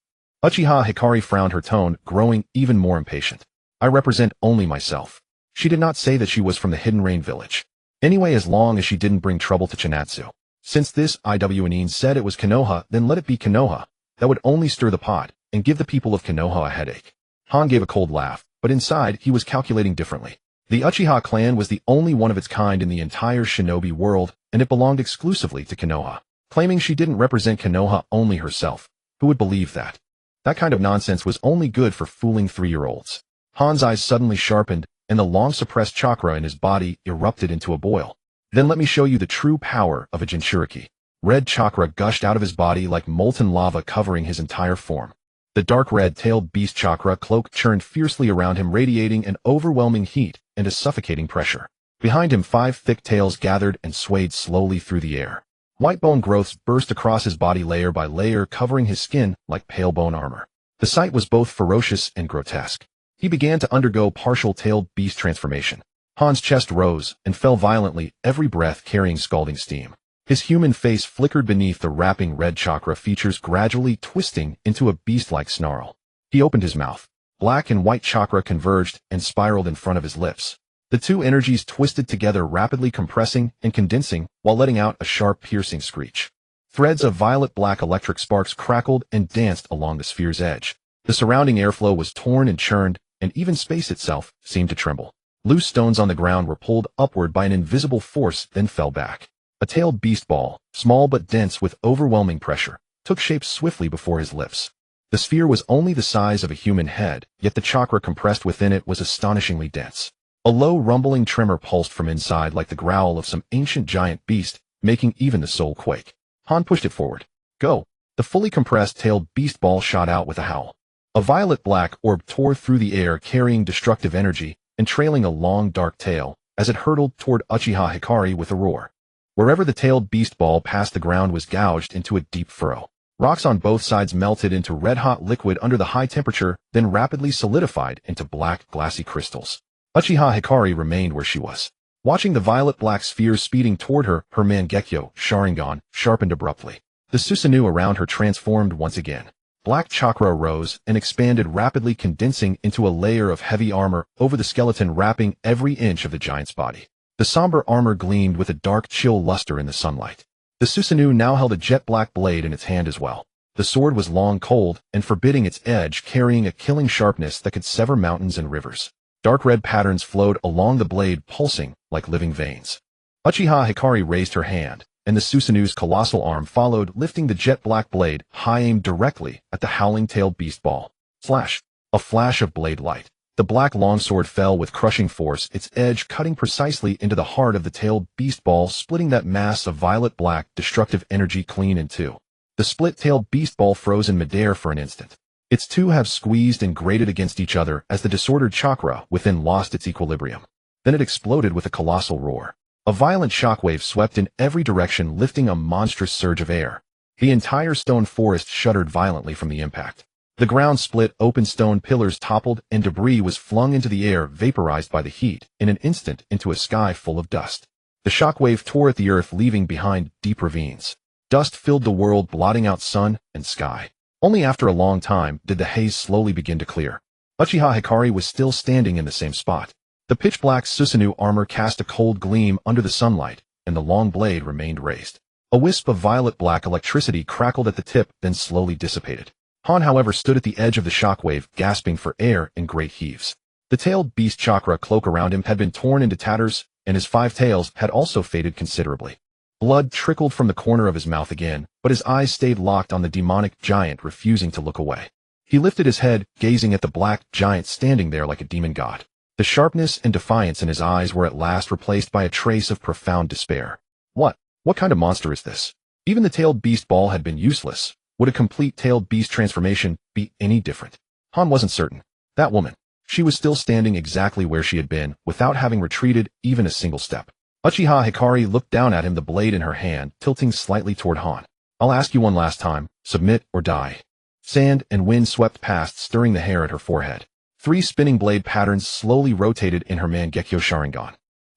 Uchiha Hikari frowned, her tone growing even more impatient. I represent only myself. She did not say that she was from the Hidden Rain village. Anyway, as long as she didn't bring trouble to Chinatsu. Since this Iwnin said it was Konoha, then let it be Konoha. That would only stir the pot and give the people of Konoha a headache. Han gave a cold laugh, but inside he was calculating differently. The Uchiha clan was the only one of its kind in the entire shinobi world, and it belonged exclusively to Konoha. Claiming she didn't represent Konoha, only herself. Who would believe that? That kind of nonsense was only good for fooling 3-year-olds. Han's eyes suddenly sharpened, and the long-suppressed chakra in his body erupted into a boil. Then let me show you the true power of a Jinchuriki. Red chakra gushed out of his body like molten lava, covering his entire form. The dark red-tailed beast chakra cloak churned fiercely around him, radiating an overwhelming heat and a suffocating pressure. Behind him, 5 thick tails gathered and swayed slowly through the air. White bone growths burst across his body layer by layer, covering his skin like pale bone armor. The sight was both ferocious and grotesque. He began to undergo partial tailed beast transformation. Han's chest rose and fell violently, every breath carrying scalding steam. His human face flickered beneath the wrapping red chakra, features gradually twisting into a beast-like snarl. He opened his mouth. Black and white chakra converged and spiraled in front of his lips. The two energies twisted together, rapidly compressing and condensing while letting out a sharp, piercing screech. Threads of violet-black electric sparks crackled and danced along the sphere's edge. The surrounding airflow was torn and churned, and even space itself seemed to tremble. Loose stones on the ground were pulled upward by an invisible force, then fell back. A tailed beast ball, small but dense with overwhelming pressure, took shape swiftly before his lips. The sphere was only the size of a human head, yet the chakra compressed within it was astonishingly dense. A low rumbling tremor pulsed from inside like the growl of some ancient giant beast, making even the soul quake. Han pushed it forward. Go! The fully compressed tailed beast ball shot out with a howl. A violet-black orb tore through the air, carrying destructive energy and trailing a long dark tail as it hurtled toward Uchiha Hikari with a roar. Wherever the tailed beast ball passed, the ground was gouged into a deep furrow. Rocks on both sides melted into red-hot liquid under the high temperature, then rapidly solidified into black, glassy crystals. Uchiha Hikari remained where she was. Watching the violet-black spheres speeding toward her, her Mangekyo, Sharingan, sharpened abruptly. The Susanoo around her transformed once again. Black chakra rose and expanded rapidly, condensing into a layer of heavy armor over the skeleton, wrapping every inch of the giant's body. The somber armor gleamed with a dark, chill luster in the sunlight. The Susanoo now held a jet-black blade in its hand as well. The sword was long, cold, and forbidding, its edge carrying a killing sharpness that could sever mountains and rivers. Dark red patterns flowed along the blade, pulsing like living veins. Uchiha Hikari raised her hand, and the Susanoo's colossal arm followed, lifting the jet-black blade, high, aimed directly at the howling-tailed beast ball. Flash! A flash of blade light. The black longsword fell with crushing force, its edge cutting precisely into the heart of the tailed beast ball, splitting that mass of violet-black, destructive energy clean in two. The split-tailed beast ball froze in midair for an instant. Its two halves squeezed and grated against each other as the disordered chakra within lost its equilibrium. Then it exploded with a colossal roar. A violent shockwave swept in every direction, lifting a monstrous surge of air. The entire stone forest shuddered violently from the impact. The ground split open, stone pillars toppled, and debris was flung into the air, vaporized by the heat, in an instant into a sky full of dust. The shockwave tore at the earth, leaving behind deep ravines. Dust filled the world, blotting out sun and sky. Only after a long time did the haze slowly begin to clear. Uchiha Hikari was still standing in the same spot. The pitch-black Susanoo armor cast a cold gleam under the sunlight, and the long blade remained raised. A wisp of violet-black electricity crackled at the tip, then slowly dissipated. Han, however, stood at the edge of the shockwave, gasping for air in great heaves. The tailed beast chakra cloak around him had been torn into tatters, and his 5 tails had also faded considerably. Blood trickled from the corner of his mouth again, but his eyes stayed locked on the demonic giant, refusing to look away. He lifted his head, gazing at the black giant standing there like a demon god. The sharpness and defiance in his eyes were at last replaced by a trace of profound despair. What kind of monster is this? Even the tailed beast ball had been useless. Would a complete tailed beast transformation be any different? Han wasn't certain. That woman. She was still standing exactly where she had been, without having retreated even a single step. Uchiha Hikari looked down at him, the blade in her hand, tilting slightly toward Han. I'll ask you one last time, submit or die. Sand and wind swept past, stirring the hair at her forehead. 3 spinning blade patterns slowly rotated in her Mangekyo Sharingan.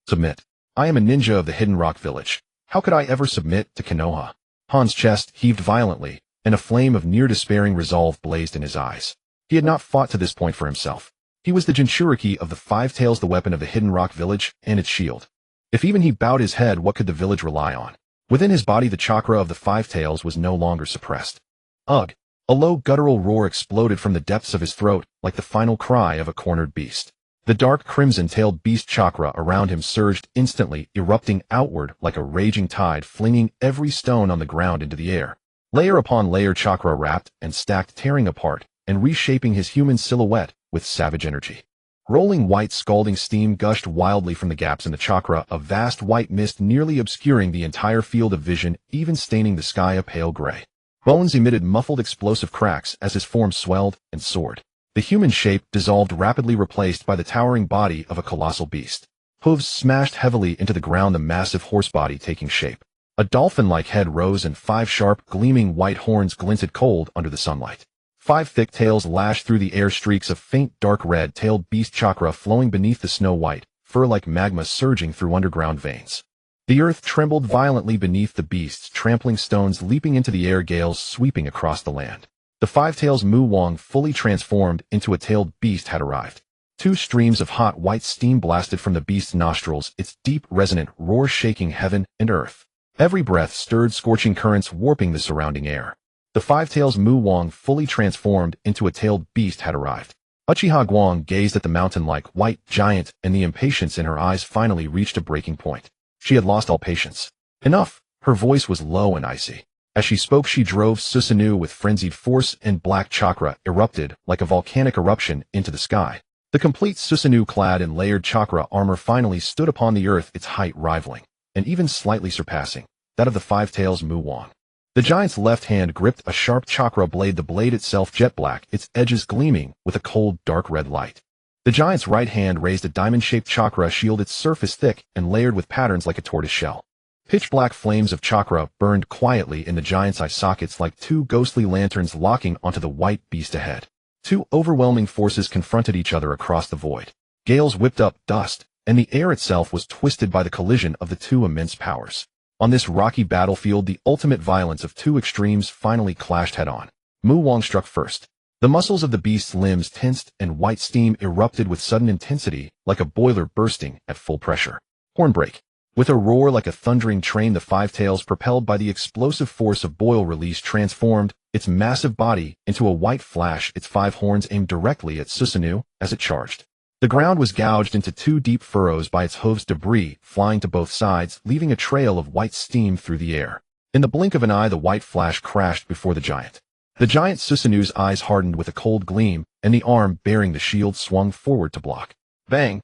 Submit. I am a ninja of the Hidden Rock Village. How could I ever submit to Konoha? Han's chest heaved violently, and a flame of near-despairing resolve blazed in his eyes. He had not fought to this point for himself. He was the Jinchuriki of the 5 tails, the weapon of the Hidden Rock Village, and its shield. If even he bowed his head, what could the village rely on? Within his body, the chakra of the 5 tails was no longer suppressed. Ugh! A low guttural roar exploded from the depths of his throat, like the final cry of a cornered beast. The dark crimson-tailed beast chakra around him surged instantly, erupting outward like a raging tide, flinging every stone on the ground into the air. Layer upon layer, chakra wrapped and stacked, tearing apart and reshaping his human silhouette with savage energy. Rolling white scalding steam gushed wildly from the gaps in the chakra, a vast white mist nearly obscuring the entire field of vision, even staining the sky a pale gray. Bones emitted muffled explosive cracks as his form swelled and soared. The human shape dissolved rapidly, replaced by the towering body of a colossal beast. Hooves smashed heavily into the ground, the massive horse body taking shape. A dolphin-like head rose, and 5 sharp, gleaming white horns glinted cold under the sunlight. 5 thick tails lashed through the air, streaks of faint dark red-tailed beast chakra flowing beneath the snow-white, fur-like magma surging through underground veins. The earth trembled violently beneath the beasts, trampling stones leaping into the air, gales sweeping across the land. The 5 tails Mu Wang, fully transformed into a tailed beast, had arrived. 2 streams of hot white steam blasted from the beast's nostrils, its deep resonant roar shaking heaven and earth. Every breath stirred scorching currents, warping the surrounding air. The 5 tails Mu Wang, fully transformed into a tailed beast, had arrived. Uchiha Guang gazed at the mountain-like white giant, and the impatience in her eyes finally reached a breaking point. She had lost all patience. Enough! Her voice was low and icy. As she spoke, she drove Susanoo with frenzied force, and black chakra erupted like a volcanic eruption into the sky. The complete Susanoo, clad in layered chakra armor, finally stood upon the earth, its height rivaling, and even slightly surpassing, that of the 5 tails Mu Wang. The giant's left hand gripped a sharp chakra blade, the blade itself jet black, its edges gleaming with a cold, dark red light. The giant's right hand raised a diamond-shaped chakra shield, its surface thick and layered with patterns like a tortoise shell. Pitch-black flames of chakra burned quietly in the giant's eye sockets like 2 ghostly lanterns locking onto the white beast ahead. 2 overwhelming forces confronted each other across the void. Gales whipped up dust, and the air itself was twisted by the collision of the 2 immense powers. On this rocky battlefield, the ultimate violence of 2 extremes finally clashed head-on. Mu Wang struck first. The muscles of the beast's limbs tensed, and white steam erupted with sudden intensity, like a boiler bursting at full pressure. Hornbreak. With a roar like a thundering train, the 5 tails, propelled by the explosive force of boil release, transformed its massive body into a white flash, its 5 horns aimed directly at Susanoo as it charged. The ground was gouged into 2 deep furrows by its hooves, debris flying to both sides, leaving a trail of white steam through the air. In the blink of an eye, the white flash crashed before the giant. The giant Susanoo's eyes hardened with a cold gleam, and the arm bearing the shield swung forward to block. Bang!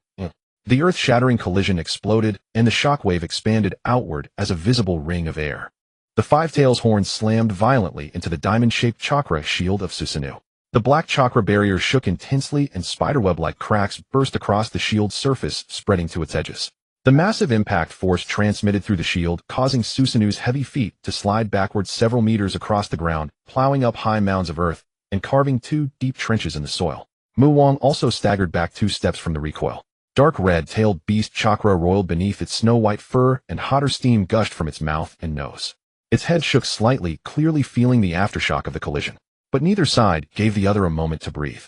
The earth-shattering collision exploded, and the shockwave expanded outward as a visible ring of air. The five-tails horn slammed violently into the diamond-shaped chakra shield of Susanoo. The black chakra barrier shook intensely and spiderweb-like cracks burst across the shield's surface, spreading to its edges. The massive impact force transmitted through the shield, causing Susanoo's heavy feet to slide backwards several meters across the ground, plowing up high mounds of earth and carving 2 deep trenches in the soil. Mu Wang also staggered back 2 steps from the recoil. Dark red-tailed beast chakra roiled beneath its snow-white fur, and hotter steam gushed from its mouth and nose. Its head shook slightly, clearly feeling the aftershock of the collision. But neither side gave the other a moment to breathe.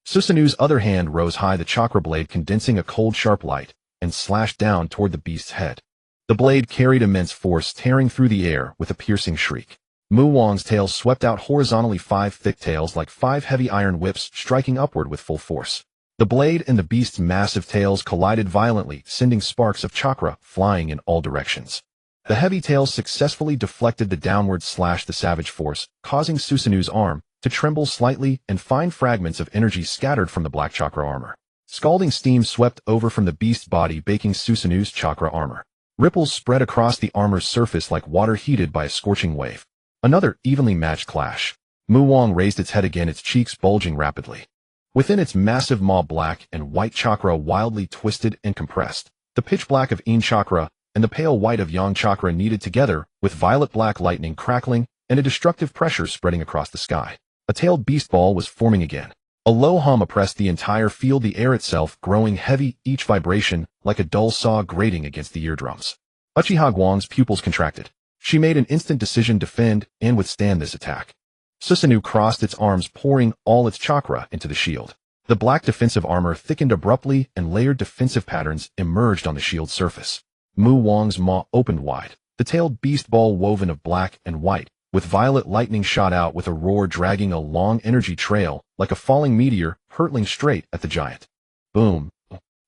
Susanoo's other hand rose high, the chakra blade condensing a cold, sharp light, and slashed down toward the beast's head. The blade carried immense force, tearing through the air with a piercing shriek. Mu Wang's tail swept out horizontally, 5 thick tails like 5 heavy iron whips, striking upward with full force. The blade and the beast's massive tails collided violently, sending sparks of chakra flying in all directions. The heavy tails successfully deflected the downward slash, the savage force, causing Susanoo's arm to tremble slightly, and fine fragments of energy scattered from the black chakra armor. Scalding steam swept over from the beast's body, baking Susanoo's chakra armor. Ripples spread across the armor's surface like water heated by a scorching wave. Another evenly matched clash. Mu Wang raised its head again, its cheeks bulging rapidly. Within its massive maw, black and white chakra wildly twisted and compressed. The pitch black of Yin chakra and the pale white of Yang chakra kneaded together, with violet-black lightning crackling and a destructive pressure spreading across the sky. A tailed beast ball was forming again. A low hum oppressed the entire field, the air itself growing heavy, each vibration like a dull saw grating against the eardrums. Uchiha Guang's pupils contracted. She made an instant decision: defend and withstand this attack. Susanoo crossed its arms, pouring all its chakra into the shield. The black defensive armor thickened abruptly, and layered defensive patterns emerged on the shield's surface. Mu Wang's maw opened wide. The tailed beast ball, woven of black and white, with violet lightning, shot out with a roar, dragging a long energy trail like a falling meteor, hurtling straight at the giant. Boom!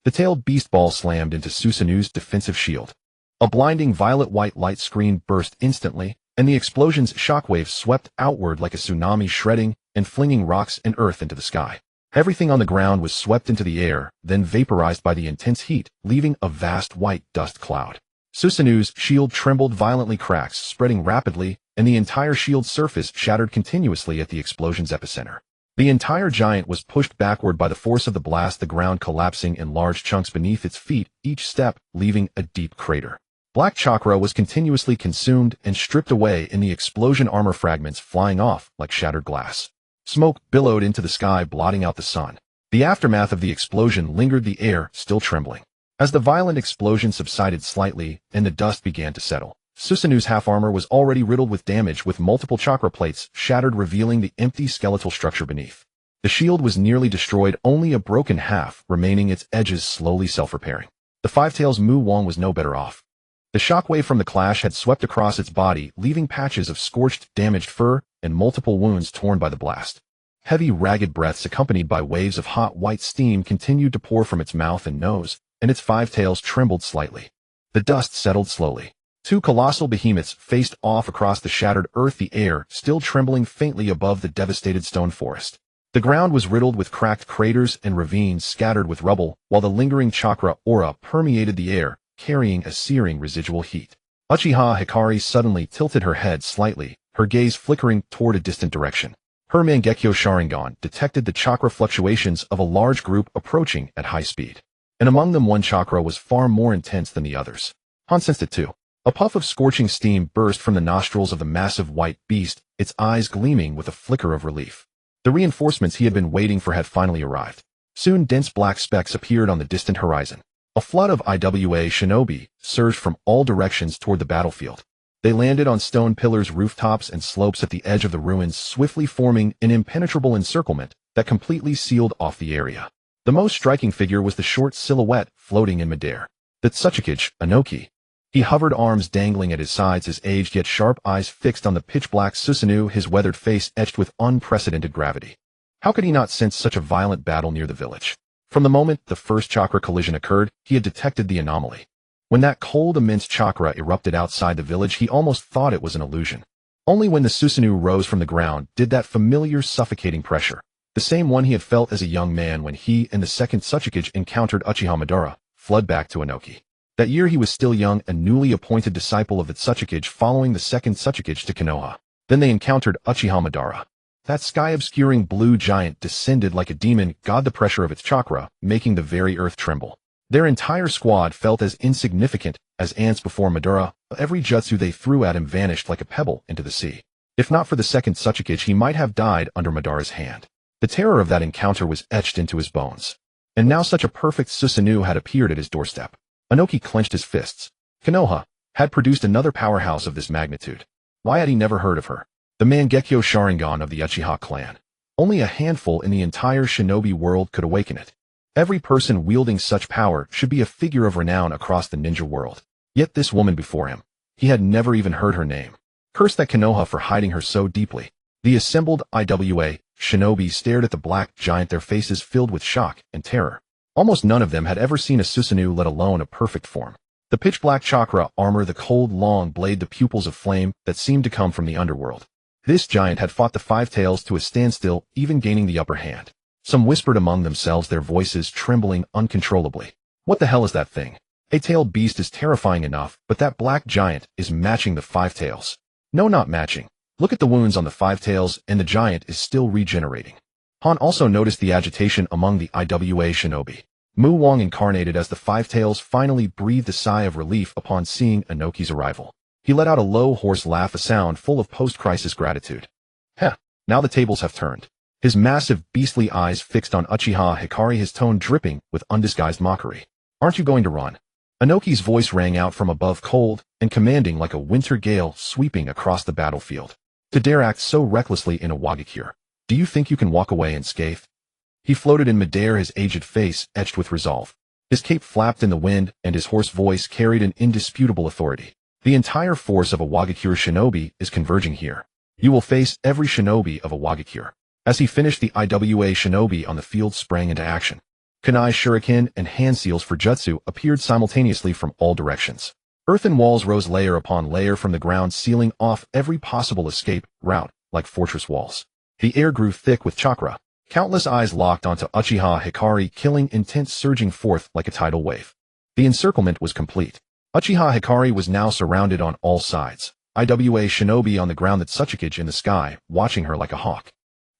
The tailed beast ball slammed into Susanoo's defensive shield. A blinding violet-white light screen burst instantly, and the explosion's shockwaves swept outward like a tsunami, shredding and flinging rocks and earth into the sky. Everything on the ground was swept into the air, then vaporized by the intense heat, leaving a vast white dust cloud. Susanoo's shield trembled violently, cracks spreading rapidly, and the entire shield's surface shattered continuously at the explosion's epicenter. The entire giant was pushed backward by the force of the blast, the ground collapsing in large chunks beneath its feet, each step leaving a deep crater. Black chakra was continuously consumed and stripped away in the explosion, armor fragments flying off like shattered glass. Smoke billowed into the sky, blotting out the sun. The aftermath of the explosion lingered, the air still trembling. As the violent explosion subsided slightly and the dust began to settle, Susanoo's half-armor was already riddled with damage, with multiple chakra plates shattered, revealing the empty skeletal structure beneath. The shield was nearly destroyed, only a broken half remaining, its edges slowly self-repairing. The five-tails Mu Wang was no better off. The shockwave from the clash had swept across its body, leaving patches of scorched, damaged fur and multiple wounds torn by the blast. Heavy, ragged breaths accompanied by waves of hot white steam continued to pour from its mouth and nose, and its five tails trembled slightly. The dust settled slowly. 2 colossal behemoths faced off across the shattered earth, the air still trembling faintly above the devastated stone forest. The ground was riddled with cracked craters and ravines scattered with rubble, while the lingering chakra aura permeated the air, carrying a searing residual heat. Uchiha Hikari suddenly tilted her head slightly, her gaze flickering toward a distant direction. Her Mangekyo Sharingan detected the chakra fluctuations of a large group approaching at high speed. And among them, one chakra was far more intense than the others. Han sensed it too. A puff of scorching steam burst from the nostrils of the massive white beast, its eyes gleaming with a flicker of relief. The reinforcements he had been waiting for had finally arrived. Soon dense black specks appeared on the distant horizon. A flood of IWA shinobi surged from all directions toward the battlefield. They landed on stone pillars, rooftops, and slopes at the edge of the ruins, swiftly forming an impenetrable encirclement that completely sealed off the area. The most striking figure was the short silhouette floating in midair. The Tsuchikage, Anoki. He hovered, arms dangling at his sides, his aged yet sharp eyes fixed on the pitch-black Susanoo, his weathered face etched with unprecedented gravity. How could he not sense such a violent battle near the village? From the moment the first chakra collision occurred, he had detected the anomaly. When that cold, immense chakra erupted outside the village, he almost thought it was an illusion. Only when the Susanoo rose from the ground did that familiar, suffocating pressure, the same one he had felt as a young man when he and the second Tsuchikage encountered Uchiha Madara, flood back to Anoki. That year he was still young, a newly appointed disciple of the Tsuchikage following the second Tsuchikage to Konoha. Then they encountered Uchiha Madara. That sky-obscuring blue giant descended like a demon, god the pressure of its chakra, making the very earth tremble. Their entire squad felt as insignificant as ants before Madara. Every jutsu they threw at him vanished like a pebble into the sea. If not for the second Tsuchikage, he might have died under Madara's hand. The terror of that encounter was etched into his bones. And now such a perfect Susanoo had appeared at his doorstep. Inoki clenched his fists. Konoha had produced another powerhouse of this magnitude. Why had he never heard of her? The Mangekyo Sharingan of the Uchiha clan. Only a handful in the entire shinobi world could awaken it. Every person wielding such power should be a figure of renown across the ninja world. Yet this woman before him, he had never even heard her name. Curse that Konoha for hiding her so deeply. The assembled IWA shinobi stared at the black giant, their faces filled with shock and terror. Almost none of them had ever seen a Susanoo, let alone a perfect form. The pitch-black chakra armor, the cold, long blade, the pupils of flame that seemed to come from the underworld. This giant had fought the Five Tails to a standstill, even gaining the upper hand. Some whispered among themselves, their voices trembling uncontrollably. What the hell is that thing? A tailed beast is terrifying enough, but that black giant is matching the Five Tails. No, not matching. Look at the wounds on the Five Tails, and the giant is still regenerating. Han also noticed the agitation among the IWA shinobi. Mu Wang incarnated as the Five Tails finally breathed a sigh of relief upon seeing Inoki's arrival. He let out a low, hoarse laugh, a sound full of post-crisis gratitude. Heh, now the tables have turned. His massive, beastly eyes fixed on Uchiha Hikari, his tone dripping with undisguised mockery. Aren't you going to run? Inoki's voice rang out from above, cold and commanding like a winter gale sweeping across the battlefield. To dare act so recklessly in a Wagakure. Do you think you can walk away unscathed? He floated in midair, his aged face etched with resolve. His cape flapped in the wind, and his hoarse voice carried an indisputable authority. The entire force of a Wagakure shinobi is converging here. You will face every shinobi of a Wagakure. As he finished, the IWA shinobi on the field sprang into action. Kunai, shuriken, and hand seals for jutsu appeared simultaneously from all directions. Earthen walls rose layer upon layer from the ground, sealing off every possible escape route like fortress walls. The air grew thick with chakra. Countless eyes locked onto Uchiha Hikari, killing intent surging forth like a tidal wave. The encirclement was complete. Uchiha Hikari was now surrounded on all sides. IWA shinobi on the ground, that Tsuchikage in the sky, watching her like a hawk.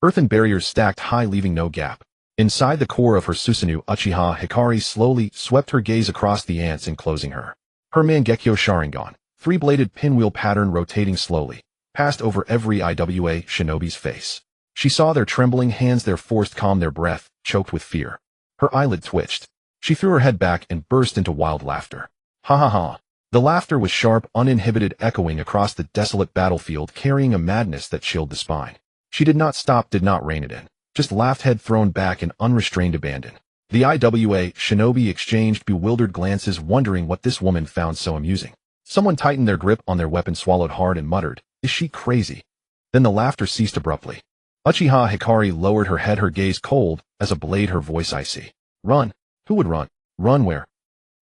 Earthen barriers stacked high, leaving no gap. Inside the core of her Susanoo, Uchiha Hikari slowly swept her gaze across the ants, enclosing her. Her Mangekyo Sharingan, three-bladed pinwheel pattern rotating slowly, passed over every IWA shinobi's face. She saw their trembling hands, their forced calm, their breath choked with fear. Her eyelid twitched. She threw her head back and burst into wild laughter. Ha ha ha. The laughter was sharp, uninhibited, echoing across the desolate battlefield, carrying a madness that chilled the spine. She did not stop, did not rein it in. Just laughed, head thrown back in unrestrained abandon. The IWA shinobi exchanged bewildered glances, wondering what this woman found so amusing. Someone tightened their grip on their weapon, swallowed hard, and muttered, "Is she crazy?" Then the laughter ceased abruptly. Uchiha Hikari lowered her head, her gaze cold as a blade, her voice icy. Run. Who would run? Run where?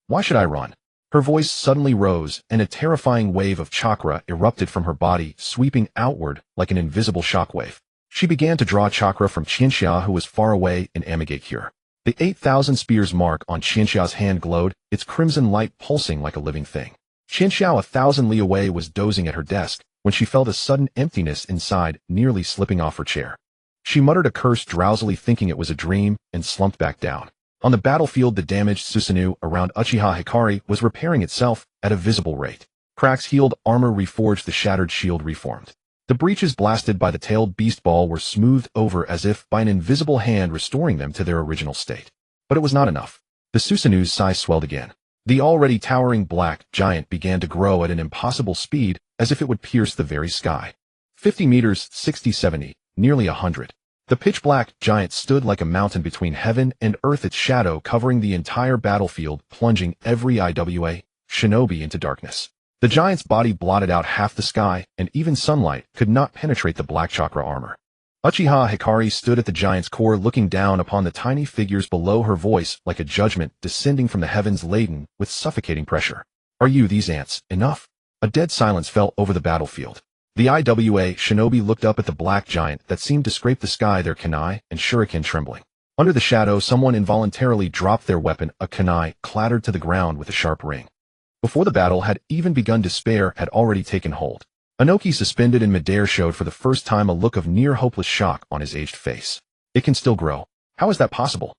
Why should I run? Her voice suddenly rose, and a terrifying wave of chakra erupted from her body, sweeping outward like an invisible shockwave. She began to draw chakra from Qianxia, who was far away in Amigakure. The 8,000 spears mark on Qianxia's hand glowed, its crimson light pulsing like a living thing. Qianxia, 1,000 li away, was dozing at her desk when she felt a sudden emptiness inside, nearly slipping off her chair. She muttered a curse drowsily, thinking it was a dream, and slumped back down. On the battlefield, the damaged Susanoo around Uchiha Hikari was repairing itself at a visible rate. Cracks healed, armor reforged, the shattered shield reformed. The breaches blasted by the tailed beast ball were smoothed over as if by an invisible hand, restoring them to their original state. But it was not enough. The Susanoo's size swelled again. The already towering black giant began to grow at an impossible speed, as if it would pierce the very sky. 50 meters, 60, 70, nearly 100. The pitch-black giant stood like a mountain between heaven and earth, its shadow covering the entire battlefield, plunging every IWA shinobi into darkness. The giant's body blotted out half the sky, and even sunlight could not penetrate the black chakra armor. Uchiha Hikari stood at the giant's core, looking down upon the tiny figures below, her voice like a judgment descending from the heavens, laden with suffocating pressure. Are you, these ants, enough? A dead silence fell over the battlefield. The IWA shinobi looked up at the black giant that seemed to scrape the sky, their kunai and shuriken trembling. Under the shadow, someone involuntarily dropped their weapon. A kunai clattered to the ground with a sharp ring. Before the battle had even begun, despair had already taken hold. Inoki, suspended in midair, showed for the first time a look of near hopeless shock on his aged face. It can still grow. How is that possible?